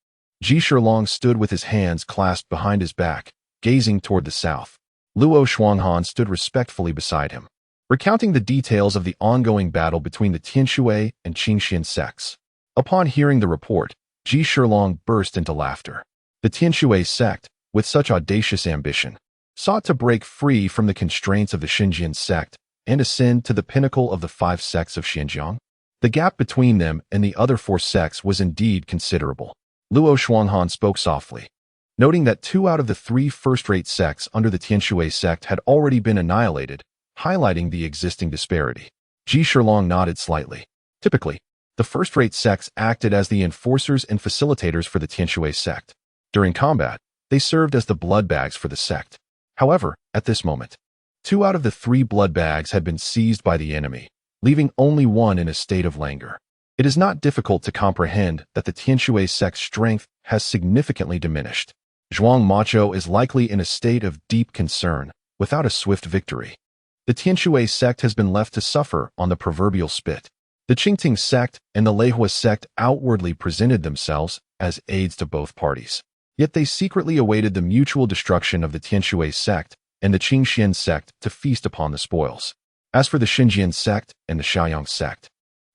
Ji Shilong stood with his hands clasped behind his back, gazing toward the south. Luo Shuanghan stood respectfully beside him, recounting the details of the ongoing battle between the Tianshui and Qingxian sects. Upon hearing the report, Ji Shilong burst into laughter. The Tianshui sect, with such audacious ambition, sought to break free from the constraints of the Xinjian sect and ascend to the pinnacle of the 5 sects of Xinjiang. The gap between them and the other 4 sects was indeed considerable. Luo Shuanghan spoke softly, noting that 2 out of the 3 first-rate sects under the Tianshui sect had already been annihilated, highlighting the existing disparity. Ji Shilong nodded slightly. Typically, the first-rate sects acted as the enforcers and facilitators for the Tianshui sect. During combat, they served as the blood bags for the sect. However, at this moment, 2 out of the 3 blood bags had been seized by the enemy, leaving only 1 in a state of languor. It is not difficult to comprehend that the Tianshui sect's strength has significantly diminished. Zhuang Macho is likely in a state of deep concern, without a swift victory. The Tianshui sect has been left to suffer on the proverbial spit. The Qingting sect and the Leihua sect outwardly presented themselves as aides to both parties. Yet they secretly awaited the mutual destruction of the Tianshui sect and the Qingxian sect to feast upon the spoils. As for the Xinjian sect and the Shaoyang sect,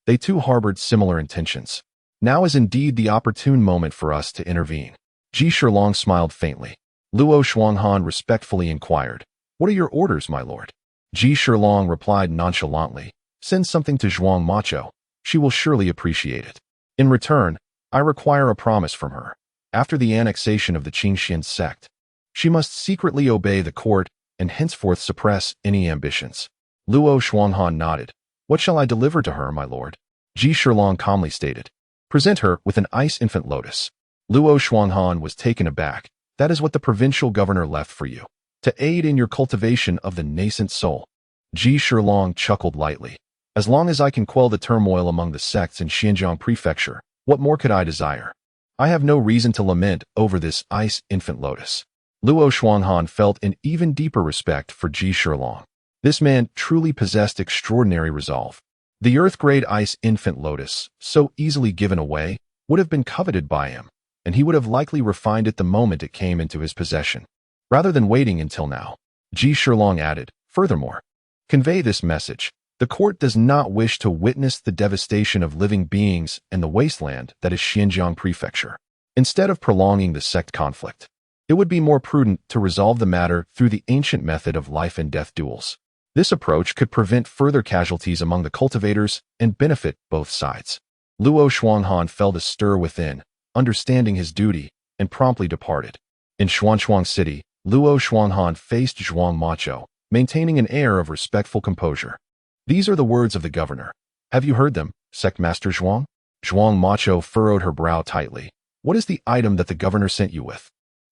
they too harbored similar intentions. Now is indeed the opportune moment for us to intervene. Ji Shilong smiled faintly. Luo Shuanghan respectfully inquired, "What are your orders, my lord?" Ji Shilong replied nonchalantly, "Send something to Zhuang Macho. She will surely appreciate it. In return, I require a promise from her. After the annexation of the Qingxian sect, she must secretly obey the court and henceforth suppress any ambitions. Luo Shuanghan nodded. What shall I deliver to her, my lord? Ji Shilong calmly stated. Present her with an ice infant lotus. Luo Shuanghan was taken aback. That is what the provincial governor left for you, to aid in your cultivation of the nascent soul. Ji Shilong chuckled lightly. As long as I can quell the turmoil among the sects in Xinjiang Prefecture, what more could I desire? I have no reason to lament over this ice infant lotus. Luo Shuanghan felt an even deeper respect for Ji Shilong. This man truly possessed extraordinary resolve. The earth-grade ice infant lotus, so easily given away, would have been coveted by him, and he would have likely refined it the moment it came into his possession, rather than waiting until now. Ji Shilong added, furthermore, convey this message. The court does not wish to witness the devastation of living beings and the wasteland that is Xinjiang Prefecture. Instead of prolonging the sect conflict, it would be more prudent to resolve the matter through the ancient method of life and death duels. This approach could prevent further casualties among the cultivators and benefit both sides. Luo Shuanghan felt a stir within, understanding his duty, and promptly departed. In Xuanchuang City, Luo Shuanghan faced Zhuang Macho, maintaining an air of respectful composure. These are the words of the governor. Have you heard them, Sect Master Zhuang? Zhuang Macho furrowed her brow tightly. What is the item that the governor sent you with?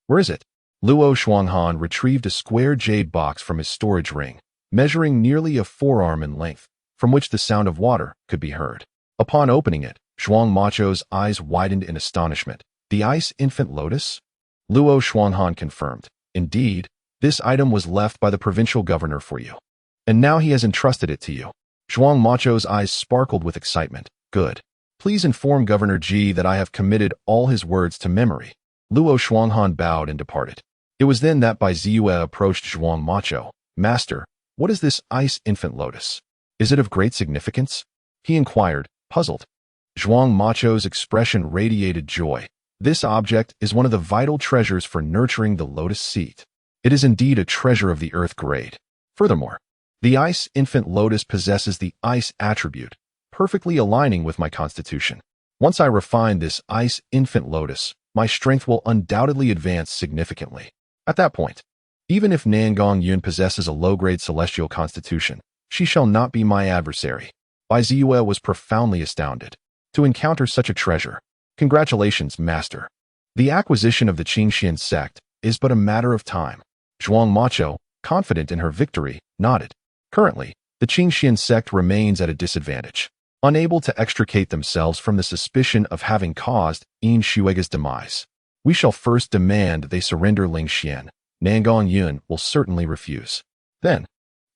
Where is it? Luo Shuanghan retrieved a square jade box from his storage ring, measuring nearly a forearm in length, from which the sound of water could be heard. Upon opening it, Zhuang Macho's eyes widened in astonishment. The ice infant lotus? Luo Shuanghan confirmed. Indeed, this item was left by the provincial governor for you. And now he has entrusted it to you. Zhuang Macho's eyes sparkled with excitement. Good. Please inform Governor Ji that I have committed all his words to memory. Luo Shuanghan bowed and departed. It was then that Bai Ziyue approached Zhuang Macho. Master, what is this ice infant lotus? Is it of great significance? He inquired, puzzled. Zhuang Macho's expression radiated joy. This object is one of the vital treasures for nurturing the lotus seed. It is indeed a treasure of the earth grade. Furthermore, the ice infant lotus possesses the ice attribute, perfectly aligning with my constitution. Once I refine this ice infant lotus, my strength will undoubtedly advance significantly. At that point, even if Nangong Yun possesses a low-grade celestial constitution, she shall not be my adversary. Bai Ziyue was profoundly astounded. To encounter such a treasure, congratulations, master. The acquisition of the Qingxian sect is but a matter of time. Zhuang Macho, confident in her victory, nodded. Currently, the Qingxian sect remains at a disadvantage, unable to extricate themselves from the suspicion of having caused Yin Shuige's demise. We shall first demand they surrender Ling Xian. Nangong Yun will certainly refuse. Then,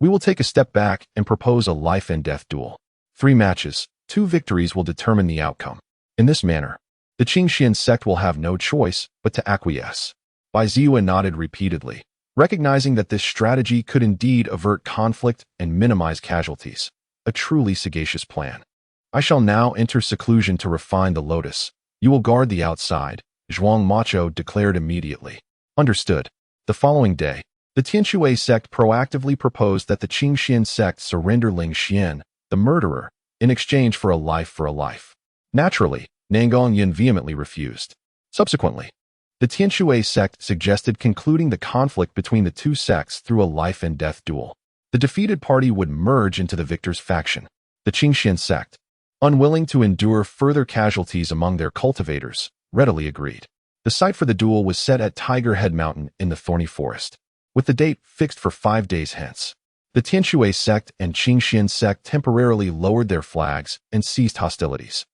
we will take a step back and propose a life and death duel. 3 matches, 2 victories will determine the outcome. In this manner, the Qingxian sect will have no choice but to acquiesce. Bai Ziyue nodded repeatedly, recognizing that this strategy could indeed avert conflict and minimize casualties. A truly sagacious plan. I shall now enter seclusion to refine the lotus. You will guard the outside, Zhuang Macho declared immediately. Understood. The following day, the Tianshui sect proactively proposed that the Qingxian sect surrender Ling Xian, the murderer, in exchange for a life. Naturally, Nangong Yun vehemently refused. Subsequently, the Tianshui sect suggested concluding the conflict between the two sects through a life and death duel. The defeated party would merge into the victor's faction. The Qingxian sect, unwilling to endure further casualties among their cultivators, readily agreed. The site for the duel was set at Tiger Head Mountain in the thorny forest, with the date fixed for 5 days hence. The Tianshui sect and Qingxian sect temporarily lowered their flags and ceased hostilities.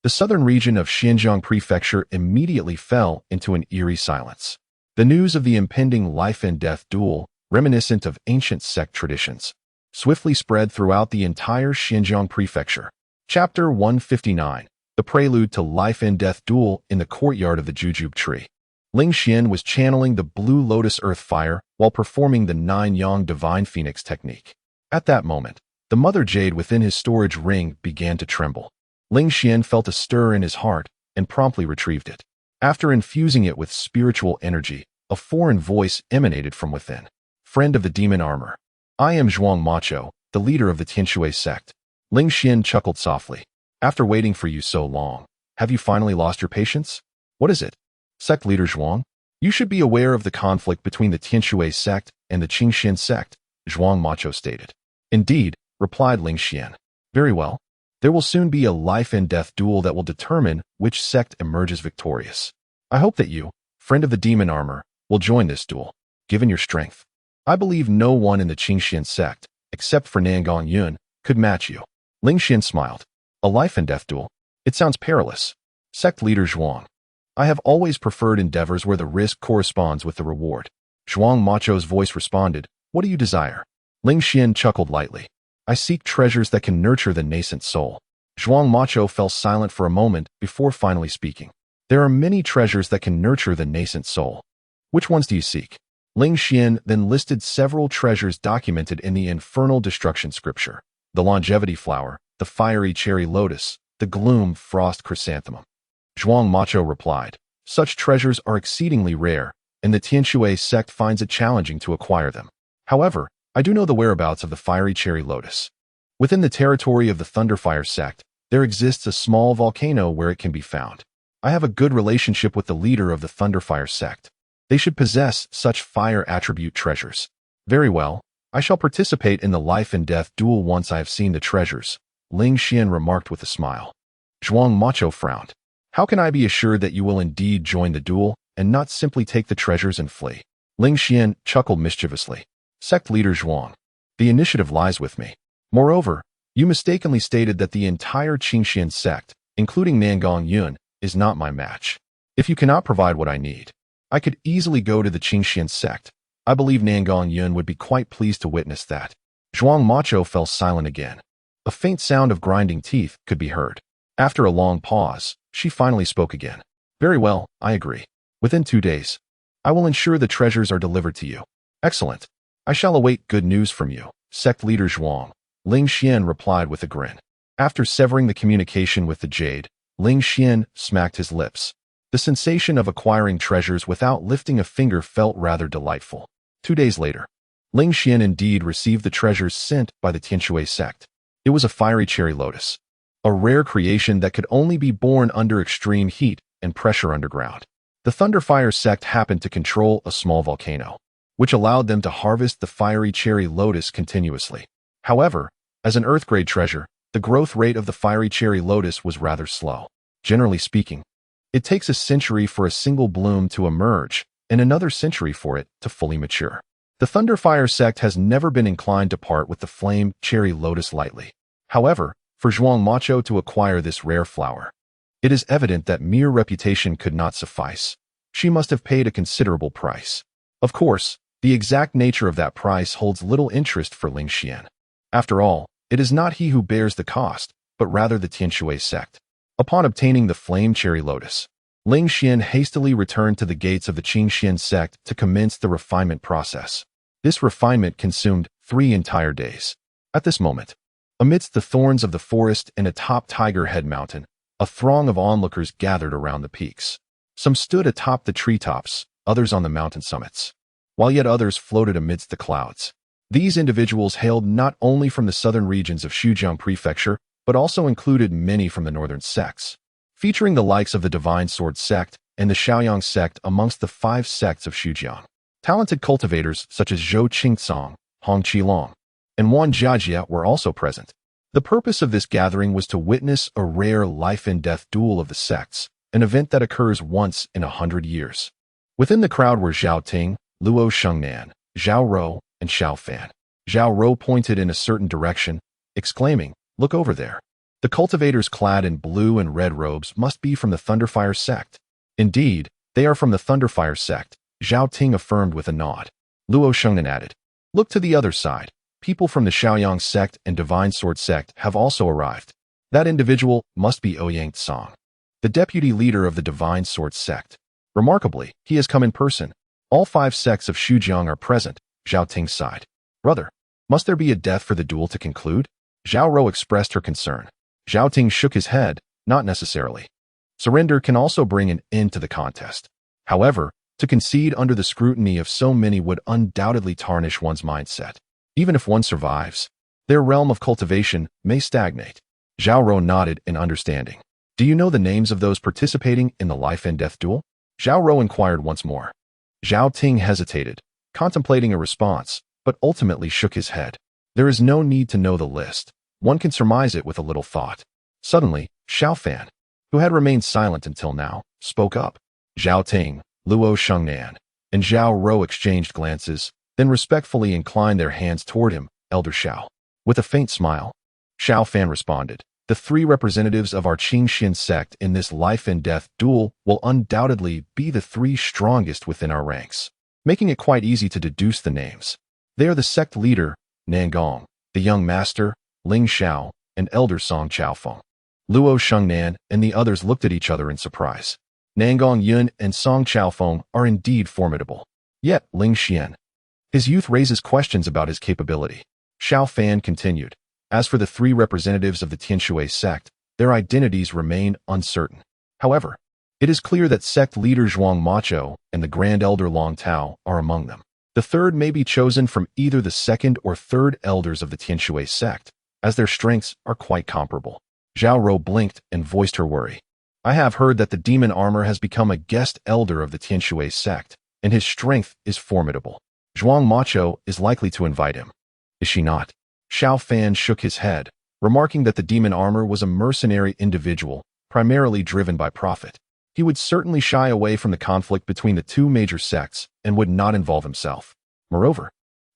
The southern region of Xinjiang Prefecture immediately fell into an eerie silence. The news of the impending life and death duel, reminiscent of ancient sect traditions, swiftly spread throughout the entire Xinjiang Prefecture. Chapter 159. The prelude to life and death duel in the courtyard of the Jujube tree. Ling Xian was channeling the Blue Lotus Earth Fire while performing the 9-Yang Divine Phoenix technique. At that moment, the Mother Jade within his storage ring began to tremble. Ling Xian felt a stir in his heart and promptly retrieved it. After infusing it with spiritual energy, a foreign voice emanated from within. Friend of the demon armor. I am Zhuang Macho, the leader of the Tianshui sect. Ling Xian chuckled softly. After waiting for you so long, have you finally lost your patience? What is it? Sect leader Zhuang, you should be aware of the conflict between the Tianshui sect and the Qingxian sect, Zhuang Macho stated. Indeed, replied Ling Xian. Very well. There will soon be a life-and-death duel that will determine which sect emerges victorious. I hope that you, friend of the demon armor, will join this duel. Given your strength, I believe no one in the Qingxian sect, except for Nangong Yun, could match you. Ling Xian smiled. A life-and-death duel? It sounds perilous. Sect leader Zhuang. I have always preferred endeavors where the risk corresponds with the reward. Zhuang Macho's voice responded, What do you desire? Ling Xian chuckled lightly. I seek treasures that can nurture the nascent soul. Zhuang Macho fell silent for a moment before finally speaking. There are many treasures that can nurture the nascent soul. Which ones do you seek? Ling Xian then listed several treasures documented in the infernal destruction scripture. The longevity flower, the fiery cherry lotus, the gloom frost chrysanthemum. Zhuang Macho replied, Such treasures are exceedingly rare, and the Tianshui sect finds it challenging to acquire them. However, I do know the whereabouts of the fiery cherry lotus. Within the territory of the Thunderfire sect, there exists a small volcano where it can be found. I have a good relationship with the leader of the Thunderfire sect. They should possess such fire attribute treasures. Very well, I shall participate in the life and death duel once I have seen the treasures, Ling Xian remarked with a smile. Zhuang Macho frowned. How can I be assured that you will indeed join the duel and not simply take the treasures and flee? Ling Xian chuckled mischievously. Sect leader Zhuang. The initiative lies with me. Moreover, you mistakenly stated that the entire Qingxian sect, including Nangong Yun, is not my match. If you cannot provide what I need, I could easily go to the Qingxian sect. I believe Nangong Yun would be quite pleased to witness that. Zhuang Macho fell silent again. A faint sound of grinding teeth could be heard. After a long pause, she finally spoke again. Very well, I agree. Within 2 days, I will ensure the treasures are delivered to you. Excellent. I shall await good news from you, sect leader Zhuang. Ling Xian replied with a grin. After severing the communication with the jade, Ling Xian smacked his lips. The sensation of acquiring treasures without lifting a finger felt rather delightful. 2 days later, Ling Xian indeed received the treasures sent by the Tianshui sect. It was a fiery cherry lotus, a rare creation that could only be born under extreme heat and pressure underground. The Thunderfire sect happened to control a small volcano, which allowed them to harvest the fiery cherry lotus continuously. However, as an Earth-grade treasure, the growth rate of the fiery cherry lotus was rather slow. Generally speaking, it takes a century for a single bloom to emerge and another century for it to fully mature. The Thunderfire sect has never been inclined to part with the flame cherry lotus lightly. However, for Zhuang Macho to acquire this rare flower, it is evident that mere reputation could not suffice. She must have paid a considerable price. Of course, the exact nature of that price holds little interest for Ling Xian. After all, it is not he who bears the cost, but rather the Tianshui sect. Upon obtaining the flame cherry lotus, Ling Xian hastily returned to the gates of the Qingxian sect to commence the refinement process. This refinement consumed 3 entire days. At this moment, amidst the thorns of the forest and atop Tiger Head Mountain, a throng of onlookers gathered around the peaks. Some stood atop the treetops, others on the mountain summits, while yet others floated amidst the clouds. These individuals hailed not only from the southern regions of Xuzhou Prefecture, but also included many from the northern sects, featuring the likes of the Divine Sword sect and the Shaoyang sect amongst the 5 sects of Xuzhou. Talented cultivators such as Zhou Qingcong, Hong Qilong, and Wan Jiajia were also present. The purpose of this gathering was to witness a rare life-and-death duel of the sects, an event that occurs once in 100 years. Within the crowd were Zhao Ting, Luo Shengnan, Zhao Rou, and Xiao Fan. Zhao Rou pointed in a certain direction, exclaiming, Look over there. The cultivators clad in blue and red robes must be from the Thunderfire sect. Indeed, they are from the Thunderfire sect, Zhao Ting affirmed with a nod. Luo Shengnan added, Look to the other side. People from the Shaoyang sect and Divine Sword sect have also arrived. That individual must be Ouyang Tsang, the deputy leader of the Divine Sword sect. Remarkably, he has come in person. All 5 sects of Xuzhou are present, Zhao Ting sighed. Brother, must there be a death for the duel to conclude? Zhao Rou expressed her concern. Zhao Ting shook his head, not necessarily. Surrender can also bring an end to the contest. However, to concede under the scrutiny of so many would undoubtedly tarnish one's mindset. Even if one survives, their realm of cultivation may stagnate. Zhao Rou nodded in understanding. Do you know the names of those participating in the life and death duel? Zhao Rou inquired once more. Zhao Ting hesitated, contemplating a response, but ultimately shook his head. There is no need to know the list. One can surmise it with a little thought. Suddenly, Xiao Fan, who had remained silent until now, spoke up. Zhao Ting, Luo Shengnan, and Zhao Rou exchanged glances, then respectfully inclined their hands toward him. Elder Xiao. With a faint smile, Xiao Fan responded, the three representatives of our Qingxian sect in this life and death duel will undoubtedly be the three strongest within our ranks, making it quite easy to deduce the names. They are the sect leader, Nangong, the young master, Ling Xiao, and Elder Song Chaofeng. Luo Shengnan and the others looked at each other in surprise. Nangong Yun and Song Chaofeng are indeed formidable. Yet, Ling Xian. His youth raises questions about his capability. Xiao Fan continued. As for the three representatives of the Tianshui sect, their identities remain uncertain. However, it is clear that sect leader Zhuang Macho and the Grand Elder Long Tao are among them. The third may be chosen from either the second or third elders of the Tianshui sect, as their strengths are quite comparable. Zhao Rou blinked and voiced her worry. I have heard that the demon armor has become a guest elder of the Tianshui sect, and his strength is formidable. Zhuang Macho is likely to invite him. Is she not? Xiao Fan shook his head, remarking that the demon armor was a mercenary individual, primarily driven by profit. He would certainly shy away from the conflict between the two major sects and would not involve himself. Moreover,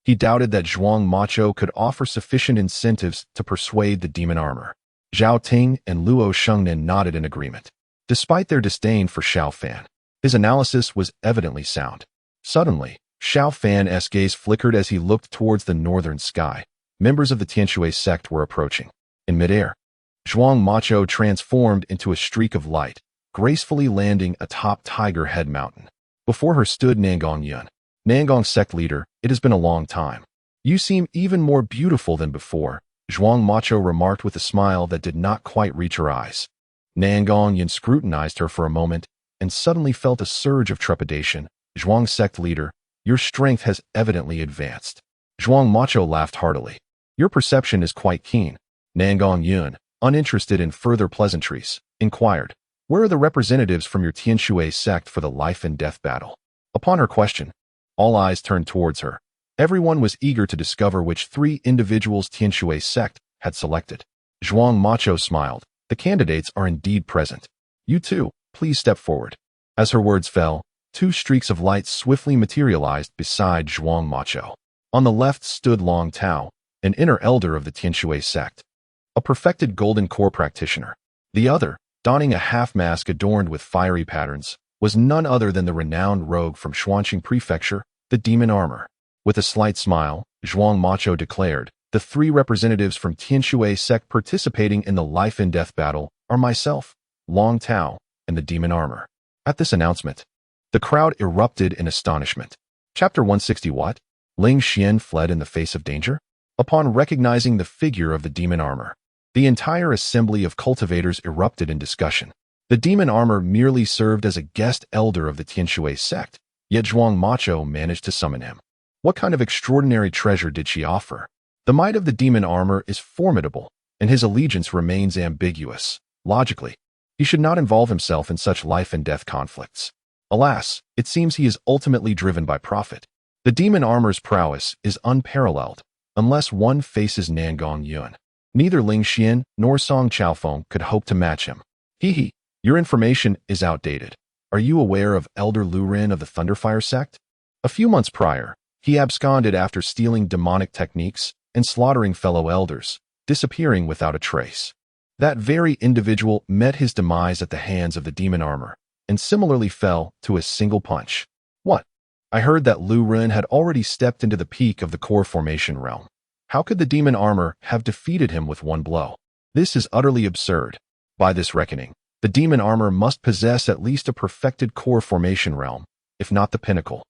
he doubted that Zhuang Macho could offer sufficient incentives to persuade the demon armor. Zhao Ting and Luo Shengnan nodded in agreement. Despite their disdain for Xiao Fan, his analysis was evidently sound. Suddenly, Xiao Fan's gaze flickered as he looked towards the northern sky. Members of the Tianshui sect were approaching. In midair, Zhuang Macho transformed into a streak of light, gracefully landing atop Tiger Head Mountain. Before her stood Nangong Yun. Nangong sect leader, it has been a long time. You seem even more beautiful than before, Zhuang Macho remarked with a smile that did not quite reach her eyes. Nangong Yun scrutinized her for a moment and suddenly felt a surge of trepidation. Zhuang sect leader, your strength has evidently advanced. Zhuang Macho laughed heartily. Your perception is quite keen. Nangong Yun, uninterested in further pleasantries, inquired, where are the representatives from your Tianshui sect for the life and death battle? Upon her question, all eyes turned towards her. Everyone was eager to discover which three individuals Tianshui sect had selected. Zhuang Macho smiled. The candidates are indeed present. You too, please step forward. As her words fell, two streaks of light swiftly materialized beside Zhuang Macho. On the left stood Long Tao, an inner elder of the Tianshui sect, a perfected golden core practitioner. The other, donning a half-mask adorned with fiery patterns, was none other than the renowned rogue from Xuanqing Prefecture, the demon armor. With a slight smile, Zhuang Macho declared, the three representatives from Tianshui sect participating in the life and death battle are myself, Long Tao, and the demon armor. At this announcement, the crowd erupted in astonishment. Chapter 160 What? Ling Xian fled in the face of danger? Upon recognizing the figure of the demon armor, the entire assembly of cultivators erupted in discussion. The demon armor merely served as a guest elder of the Tianshui sect, yet Zhuang Macho managed to summon him. What kind of extraordinary treasure did she offer? The might of the demon armor is formidable, and his allegiance remains ambiguous. Logically, he should not involve himself in such life and death conflicts. Alas, it seems he is ultimately driven by profit. The demon armor's prowess is unparalleled, unless one faces Nangong Yun. Neither Ling Xian nor Song Chaofeng could hope to match him. Hee, your information is outdated. Are you aware of Elder Lu Rin of the Thunderfire sect? A few months prior, he absconded after stealing demonic techniques and slaughtering fellow elders, disappearing without a trace. That very individual met his demise at the hands of the demon armor, and similarly fell to a single punch. What? I heard that Lu Rin had already stepped into the peak of the core formation realm. How could the demon armor have defeated him with one blow? This is utterly absurd. By this reckoning, the demon armor must possess at least a perfected core formation realm, if not the pinnacle.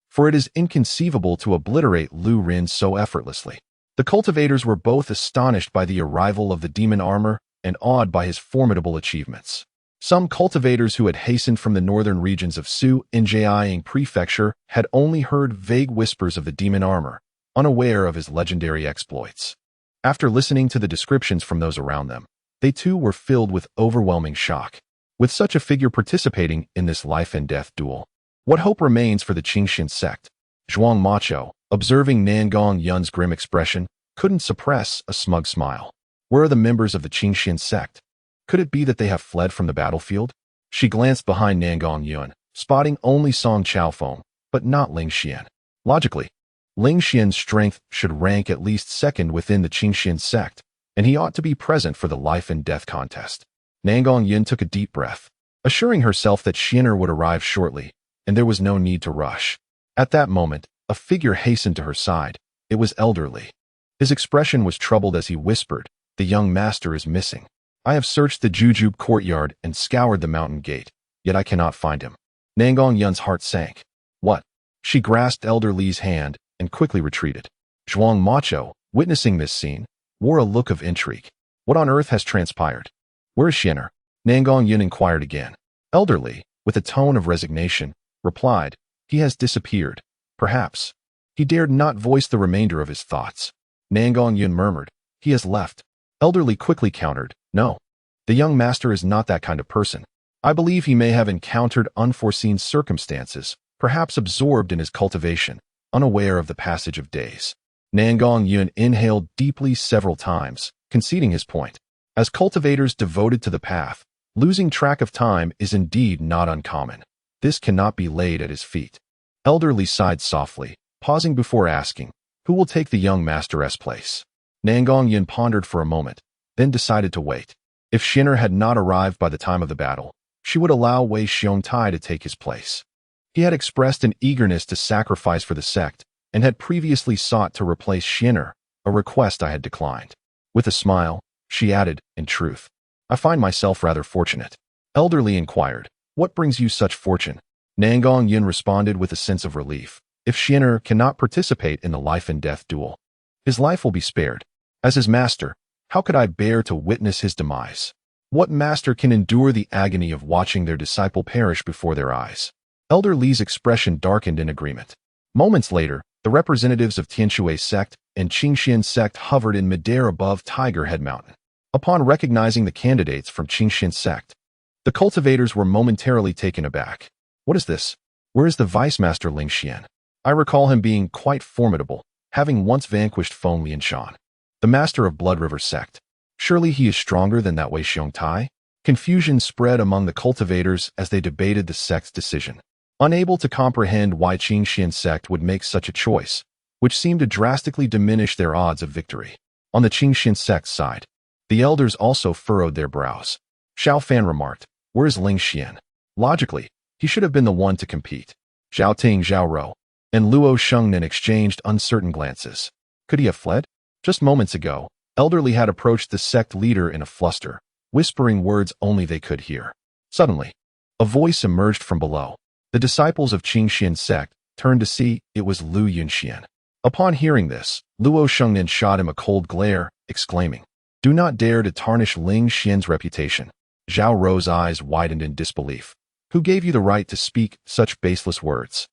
For it is inconceivable to obliterate Lu Rin so effortlessly. The cultivators were both astonished by the arrival of the demon armor and awed by his formidable achievements. Some cultivators who had hastened from the northern regions of Su in Jiaying Prefecture had only heard vague whispers of the demon armor, unaware of his legendary exploits. After listening to the descriptions from those around them, they too were filled with overwhelming shock. With such a figure participating in this life and death duel, what hope remains for the Qingxian sect? Zhuang Macho, observing Nangong Yun's grim expression, couldn't suppress a smug smile. Where are the members of the Qingxian sect? Could it be that they have fled from the battlefield? She glanced behind Nangong Yun, spotting only Song Chaofeng, but not Ling Xian. Logically, Ling Xian's strength should rank at least second within the Qingxian sect, and he ought to be present for the life and death contest. Nangong Yun took a deep breath, assuring herself that Xianer would arrive shortly, and there was no need to rush. At that moment, a figure hastened to her side. It was elderly. His expression was troubled as he whispered, "The young master is missing. I have searched the Jujube courtyard and scoured the mountain gate, yet I cannot find him." Nangong Yun's heart sank. What? She grasped Elder Li's hand and quickly retreated. Zhuang Macho, witnessing this scene, wore a look of intrigue. What on earth has transpired? Where is Xianer? Nangong Yun inquired again. Elder Li, with a tone of resignation, replied, "He has disappeared. Perhaps." He dared not voice the remainder of his thoughts. Nangong Yun murmured, "He has left." Elder Li quickly countered, "No. The young master is not that kind of person. I believe he may have encountered unforeseen circumstances, perhaps absorbed in his cultivation, unaware of the passage of days." Nangong Yun inhaled deeply several times, conceding his point. As cultivators devoted to the path, losing track of time is indeed not uncommon. This cannot be laid at his feet. Elder Li sighed softly, pausing before asking, "Who will take the young master's place?" Nangong Yun pondered for a moment, then decided to wait. If Xianer had not arrived by the time of the battle, she would allow Wei Xiongtai to take his place. He had expressed an eagerness to sacrifice for the sect, and had previously sought to replace Xianer, a request I had declined. With a smile, she added, "In truth, I find myself rather fortunate." Elder Li inquired, "What brings you such fortune?" Nangong Yun responded with a sense of relief. If Xianer cannot participate in the life and death duel, his life will be spared. As his master, how could I bear to witness his demise? What master can endure the agony of watching their disciple perish before their eyes? Elder Li's expression darkened in agreement. Moments later, the representatives of Tianshui sect and Qingxian sect hovered in midair above Tiger Head Mountain. Upon recognizing the candidates from Qingxian sect, the cultivators were momentarily taken aback. What is this? Where is the vice master Ling Xian? I recall him being quite formidable, having once vanquished Feng Lianshan, the master of Blood River sect. Surely he is stronger than that Wei Xiongtai? Confusion spread among the cultivators as they debated the sect's decision. Unable to comprehend why Qingxian sect would make such a choice, which seemed to drastically diminish their odds of victory. On the Qingxian sect's side, the elders also furrowed their brows. Xiao Fan remarked, "Where is Ling Xian? Logically, he should have been the one to compete." Zhao Ting, Zhao Rou, and Luo Shengnan exchanged uncertain glances. Could he have fled? Just moments ago, Elder Li had approached the sect leader in a fluster, whispering words only they could hear. Suddenly, a voice emerged from below. The disciples of Qingxian sect turned to see it was Lu Yunxian. Upon hearing this, Luo Shengnan shot him a cold glare, exclaiming, "Do not dare to tarnish Ling Xian's reputation." Zhao Rou's eyes widened in disbelief. "Who gave you the right to speak such baseless words?"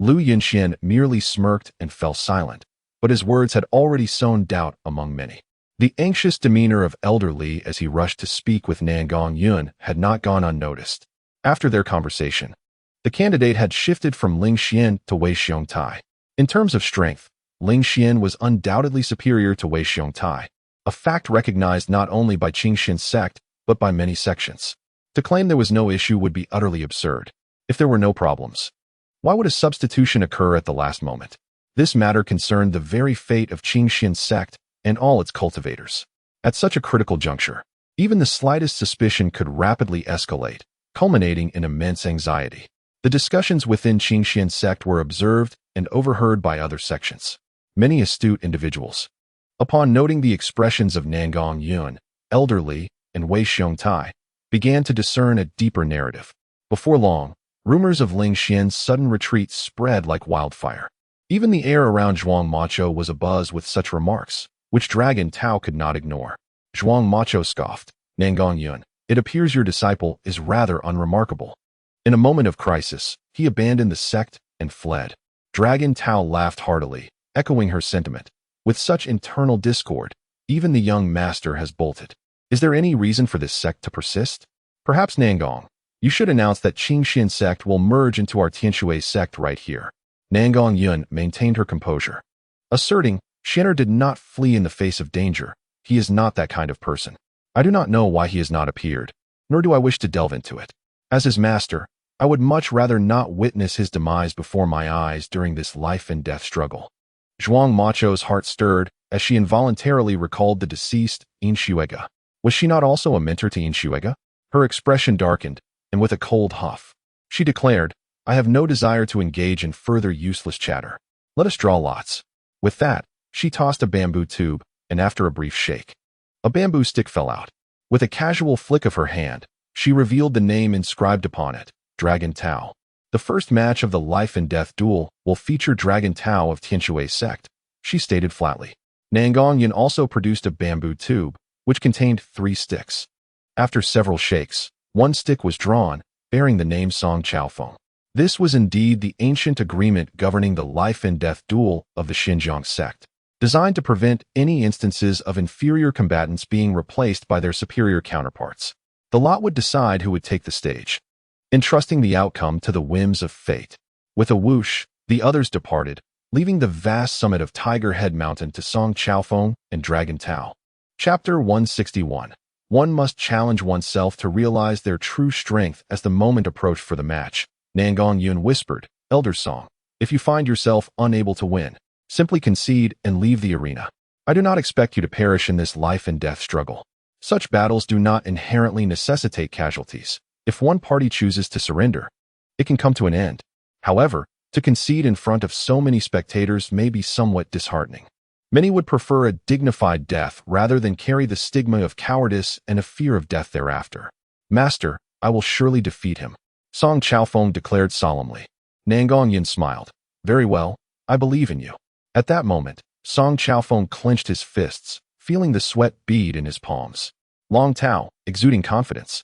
Lu Yunxian merely smirked and fell silent, but his words had already sown doubt among many. The anxious demeanor of Elder Li as he rushed to speak with Nangong Yun had not gone unnoticed. After their conversation, the candidate had shifted from Ling Xian to Wei Xiongtai. In terms of strength, Ling Xian was undoubtedly superior to Wei Xiongtai, a fact recognized not only by Qingxian sect, but by many sections. To claim there was no issue would be utterly absurd. If there were no problems, why would a substitution occur at the last moment? This matter concerned the very fate of Qingxian sect and all its cultivators. At such a critical juncture, even the slightest suspicion could rapidly escalate, culminating in immense anxiety. The discussions within Qingxian sect were observed and overheard by other sections. Many astute individuals, upon noting the expressions of Nangong Yun, Elder Li, and Wei Xiongtai, began to discern a deeper narrative. Before long, rumors of Ling Xian's sudden retreat spread like wildfire. Even the air around Zhuang Macho was abuzz with such remarks, which Dragon Tao could not ignore. Zhuang Macho scoffed, "Nangong Yun, it appears your disciple is rather unremarkable." In a moment of crisis, he abandoned the sect and fled. Dragon Tao laughed heartily, echoing her sentiment. With such internal discord, even the young master has bolted. Is there any reason for this sect to persist? Perhaps Nangong, You should announce that Qingxian sect will merge into our Tianshui sect right here. Nangong Yun maintained her composure, asserting, Xianer did not flee in the face of danger. He is not that kind of person. I do not know why he has not appeared, nor do I wish to delve into it. As his master, I would much rather not witness his demise before my eyes during this life and death struggle. Zhuang Macho's heart stirred as she involuntarily recalled the deceased Yin Xuega. Was she not also a mentor to Yin Xuega? Her expression darkened, and with a cold huff, she declared, I have no desire to engage in further useless chatter. Let us draw lots. With that, she tossed a bamboo tube, and after a brief shake, a bamboo stick fell out. With a casual flick of her hand, she revealed the name inscribed upon it, Dragon Tao. The first match of the life and death duel will feature Dragon Tao of Tianshui sect, she stated flatly. Nangong Yin also produced a bamboo tube, which contained 3 sticks. After several shakes, one stick was drawn, bearing the name Song Chaofeng. This was indeed the ancient agreement governing the life and death duel of the Xinjiang sect, designed to prevent any instances of inferior combatants being replaced by their superior counterparts. The lot would decide who would take the stage, entrusting the outcome to the whims of fate. With a whoosh, the others departed, leaving the vast summit of Tiger Head Mountain to Song Chaofeng and Dragon Tao. Chapter 161. One must challenge oneself to realize their true strength as the moment approached for the match. Nangong Yun whispered, Elder Song, if you find yourself unable to win, simply concede and leave the arena. I do not expect you to perish in this life and death struggle. Such battles do not inherently necessitate casualties. If one party chooses to surrender, it can come to an end. However, to concede in front of so many spectators may be somewhat disheartening. Many would prefer a dignified death rather than carry the stigma of cowardice and a fear of death thereafter. Master, I will surely defeat him, Song Chaofeng declared solemnly. Nangong Yin smiled. Very well, I believe in you. At that moment, Song Chaofeng clenched his fists, feeling the sweat bead in his palms. Long Tao, exuding confidence,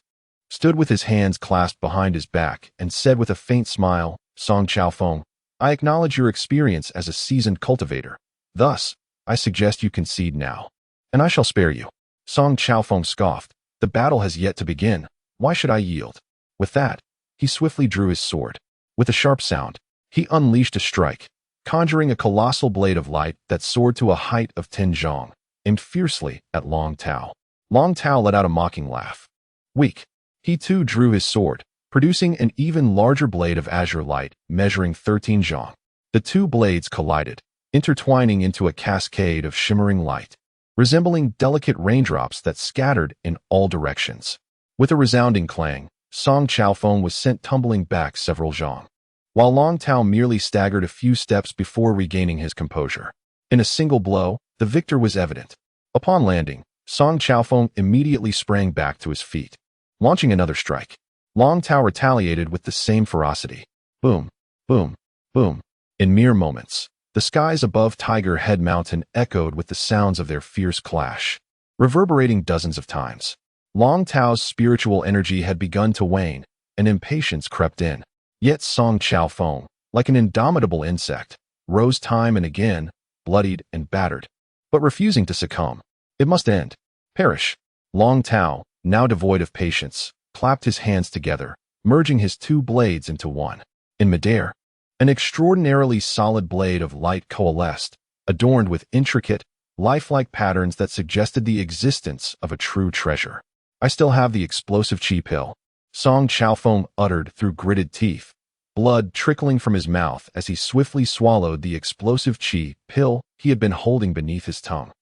stood with his hands clasped behind his back and said with a faint smile, Song Chaofeng, I acknowledge your experience as a seasoned cultivator. Thus, I suggest you concede now, and I shall spare you. Song Chaofeng scoffed. The battle has yet to begin. Why should I yield? With that, he swiftly drew his sword. With a sharp sound, he unleashed a strike, conjuring a colossal blade of light that soared to a height of 10 zhong, aimed fiercely at Long Tao. Long Tao let out a mocking laugh. Weak. He too drew his sword, producing an even larger blade of azure light, measuring 13 zhong. The two blades collided, intertwining into a cascade of shimmering light, resembling delicate raindrops that scattered in all directions. With a resounding clang, Song Chaofeng was sent tumbling back several zhong, while Long Tao merely staggered a few steps before regaining his composure. In a single blow, the victor was evident. Upon landing, Song Chaofeng immediately sprang back to his feet, launching another strike. Long Tao retaliated with the same ferocity. Boom, boom, boom. In mere moments, the skies above Tiger Head Mountain echoed with the sounds of their fierce clash, reverberating dozens of times. Long Tao's spiritual energy had begun to wane, and impatience crept in. Yet Song Chaofeng, like an indomitable insect, rose time and again, bloodied and battered, but refusing to succumb. It must end. Perish. Long Tao, now devoid of patience, clapped his hands together, merging his two blades into one. In midair, an extraordinarily solid blade of light coalesced, adorned with intricate, lifelike patterns that suggested the existence of a true treasure. I still have the explosive chi pill, Song Chaofeng uttered through gritted teeth, blood trickling from his mouth as he swiftly swallowed the explosive chi pill he had been holding beneath his tongue.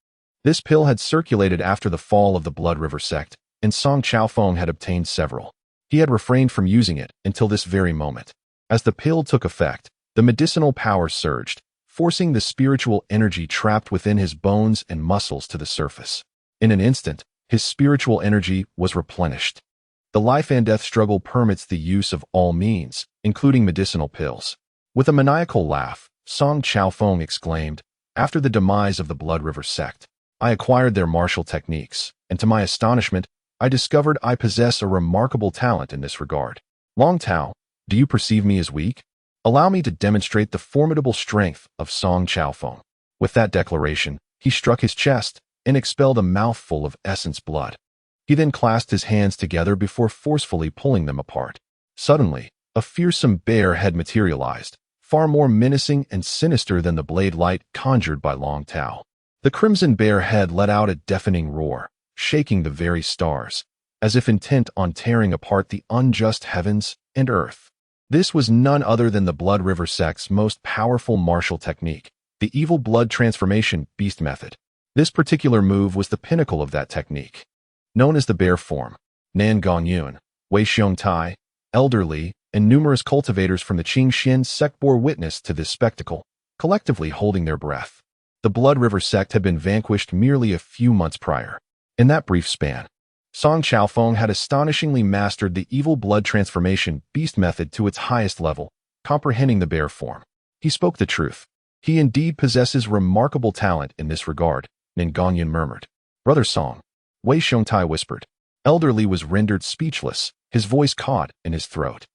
This pill had circulated after the fall of the Blood River sect, and Song Chaofeng had obtained several. He had refrained from using it until this very moment. As the pill took effect, the medicinal power surged, forcing the spiritual energy trapped within his bones and muscles to the surface. In an instant, his spiritual energy was replenished. The life and death struggle permits the use of all means, including medicinal pills. With a maniacal laugh, Song Chaofeng exclaimed, after the demise of the Blood River sect, I acquired their martial techniques, and to my astonishment, I discovered I possess a remarkable talent in this regard. Long Tao, do you perceive me as weak? Allow me to demonstrate the formidable strength of Song Chaofeng. With that declaration, he struck his chest and expelled a mouthful of essence blood. He then clasped his hands together before forcefully pulling them apart. Suddenly, a fearsome bear head materialized, far more menacing and sinister than the blade light conjured by Long Tao. The crimson bear head let out a deafening roar, shaking the very stars, as if intent on tearing apart the unjust heavens and earth. This was none other than the Blood River sect's most powerful martial technique, the evil blood transformation beast method. This particular move was the pinnacle of that technique. Known as the bear form, Nan Gongyun, Wei Xiong Tai, elderly, and numerous cultivators from the Qingxian sect bore witness to this spectacle, collectively holding their breath. The Blood River sect had been vanquished merely a few months prior. In that brief span, Song Chaofeng had astonishingly mastered the evil blood transformation beast method to its highest level, comprehending the bear form. He spoke the truth. He indeed possesses remarkable talent in this regard, Nan Gongyun murmured. Brother Song, Wei Xiongtai whispered. Elderly was rendered speechless, his voice caught in his throat.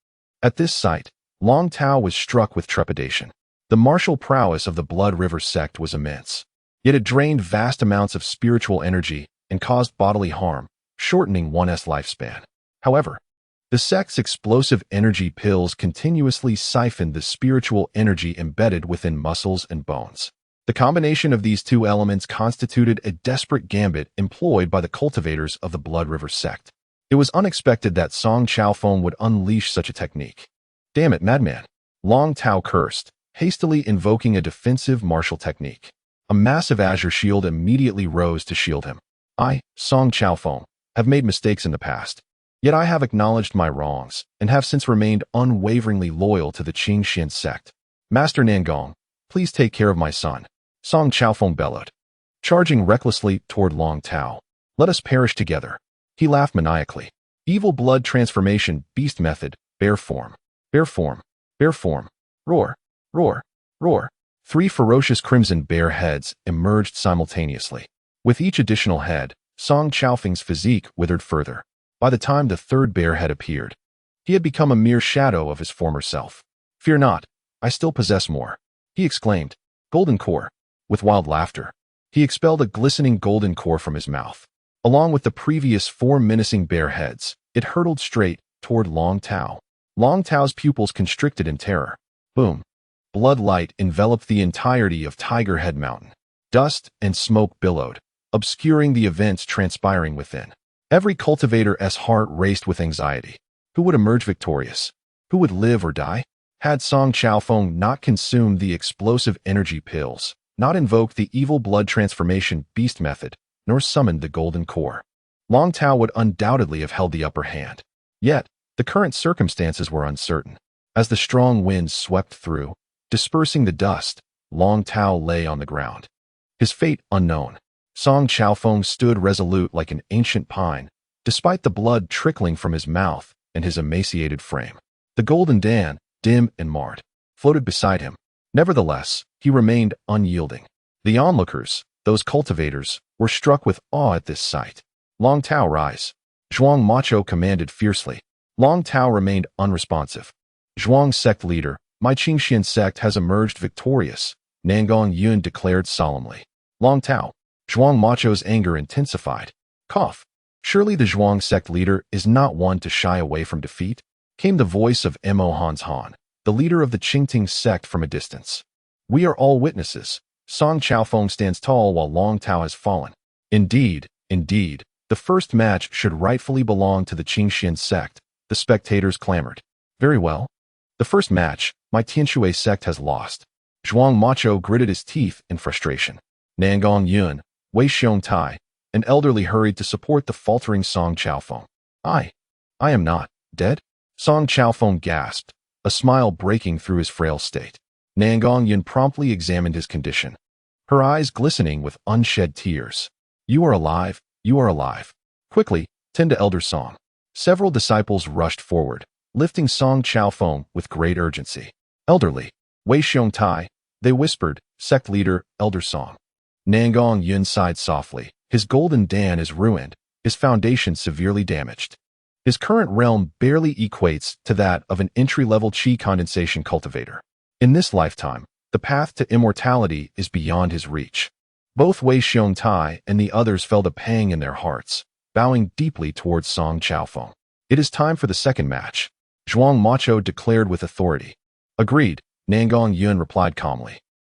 At this sight, Long Tao was struck with trepidation. The martial prowess of the Blood River sect was immense. Yet it drained vast amounts of spiritual energy and caused bodily harm, shortening one's lifespan. However, the sect's explosive energy pills continuously siphoned the spiritual energy embedded within muscles and bones. The combination of these two elements constituted a desperate gambit employed by the cultivators of the Blood River sect. It was unexpected that Song Chaofeng would unleash such a technique. Damn it, madman! Long Tao cursed, hastily invoking a defensive martial technique. A massive azure shield immediately rose to shield him. I, Song Chaofeng, have made mistakes in the past. Yet I have acknowledged my wrongs, and have since remained unwaveringly loyal to the Qingxian sect. Master Nangong, please take care of my son, Song Chaofeng bellowed, charging recklessly toward Long Tao. Let us perish together. He laughed maniacally. Evil blood transformation beast method, bear form. Bear form. Bear form. Roar. Roar. Roar. 3 ferocious crimson bear heads emerged simultaneously. With each additional head, Song Chaofeng's physique withered further. By the time the 3rd bear head appeared, he had become a mere shadow of his former self. Fear not, I still possess more, he exclaimed. Golden core. With wild laughter, he expelled a glistening golden core from his mouth. Along with the previous 4 menacing bear heads, it hurtled straight toward Long Tao. Long Tao's pupils constricted in terror. Boom. Blood light enveloped the entirety of Tiger Head Mountain. Dust and smoke billowed, obscuring the events transpiring within. Every cultivator's heart raced with anxiety. Who would emerge victorious? Who would live or die? Had Song Chaofeng not consumed the explosive energy pills, not invoked the evil blood transformation beast method, nor summoned the golden core, Long Tao would undoubtedly have held the upper hand. Yet, the current circumstances were uncertain. As the strong winds swept through, dispersing the dust, Long Tao lay on the ground. His fate unknown. Song Chaofeng stood resolute like an ancient pine, despite the blood trickling from his mouth and his emaciated frame. The golden Dan, dim and marred, floated beside him. Nevertheless, he remained unyielding. The onlookers, those cultivators, were struck with awe at this sight. Long Tao, rise. Zhuang Macho commanded fiercely. Long Tao remained unresponsive. Zhuang's sect leader, my Qingxian sect has emerged victorious, Nangong Yun declared solemnly. Long Tao. Zhuang Macho's anger intensified. Cough. Surely the Zhuang sect leader is not one to shy away from defeat, came the voice of Mo Hans Han, the leader of the Qingting sect from a distance. We are all witnesses. Song Chaofeng stands tall while Long Tao has fallen. Indeed, indeed, the first match should rightfully belong to the Qingxian sect, the spectators clamored. Very well. The first match, my Tianshui sect has lost. Zhuang Macho gritted his teeth in frustration. Nangong Yun, Wei Xiong Tai, an elderly hurried to support the faltering Song Chaofeng. I am not dead? Song Chaofeng gasped, a smile breaking through his frail state. Nangong Yun promptly examined his condition, her eyes glistening with unshed tears. You are alive, you are alive. Quickly, tend to Elder Song. Several disciples rushed forward, lifting Song Chaofeng with great urgency. Elderly, Wei Xiong Tai, they whispered, sect leader, Elder Song. Nangong Yun sighed softly. His golden Dan is ruined, his foundation severely damaged. His current realm barely equates to that of an entry-level qi condensation cultivator. In this lifetime, the path to immortality is beyond his reach. Both Wei Xiong Tai and the others felt a pang in their hearts, bowing deeply towards Song Chaofeng. It is time for the second match. Zhuang Macho declared with authority. Agreed, Nangong Yun replied calmly.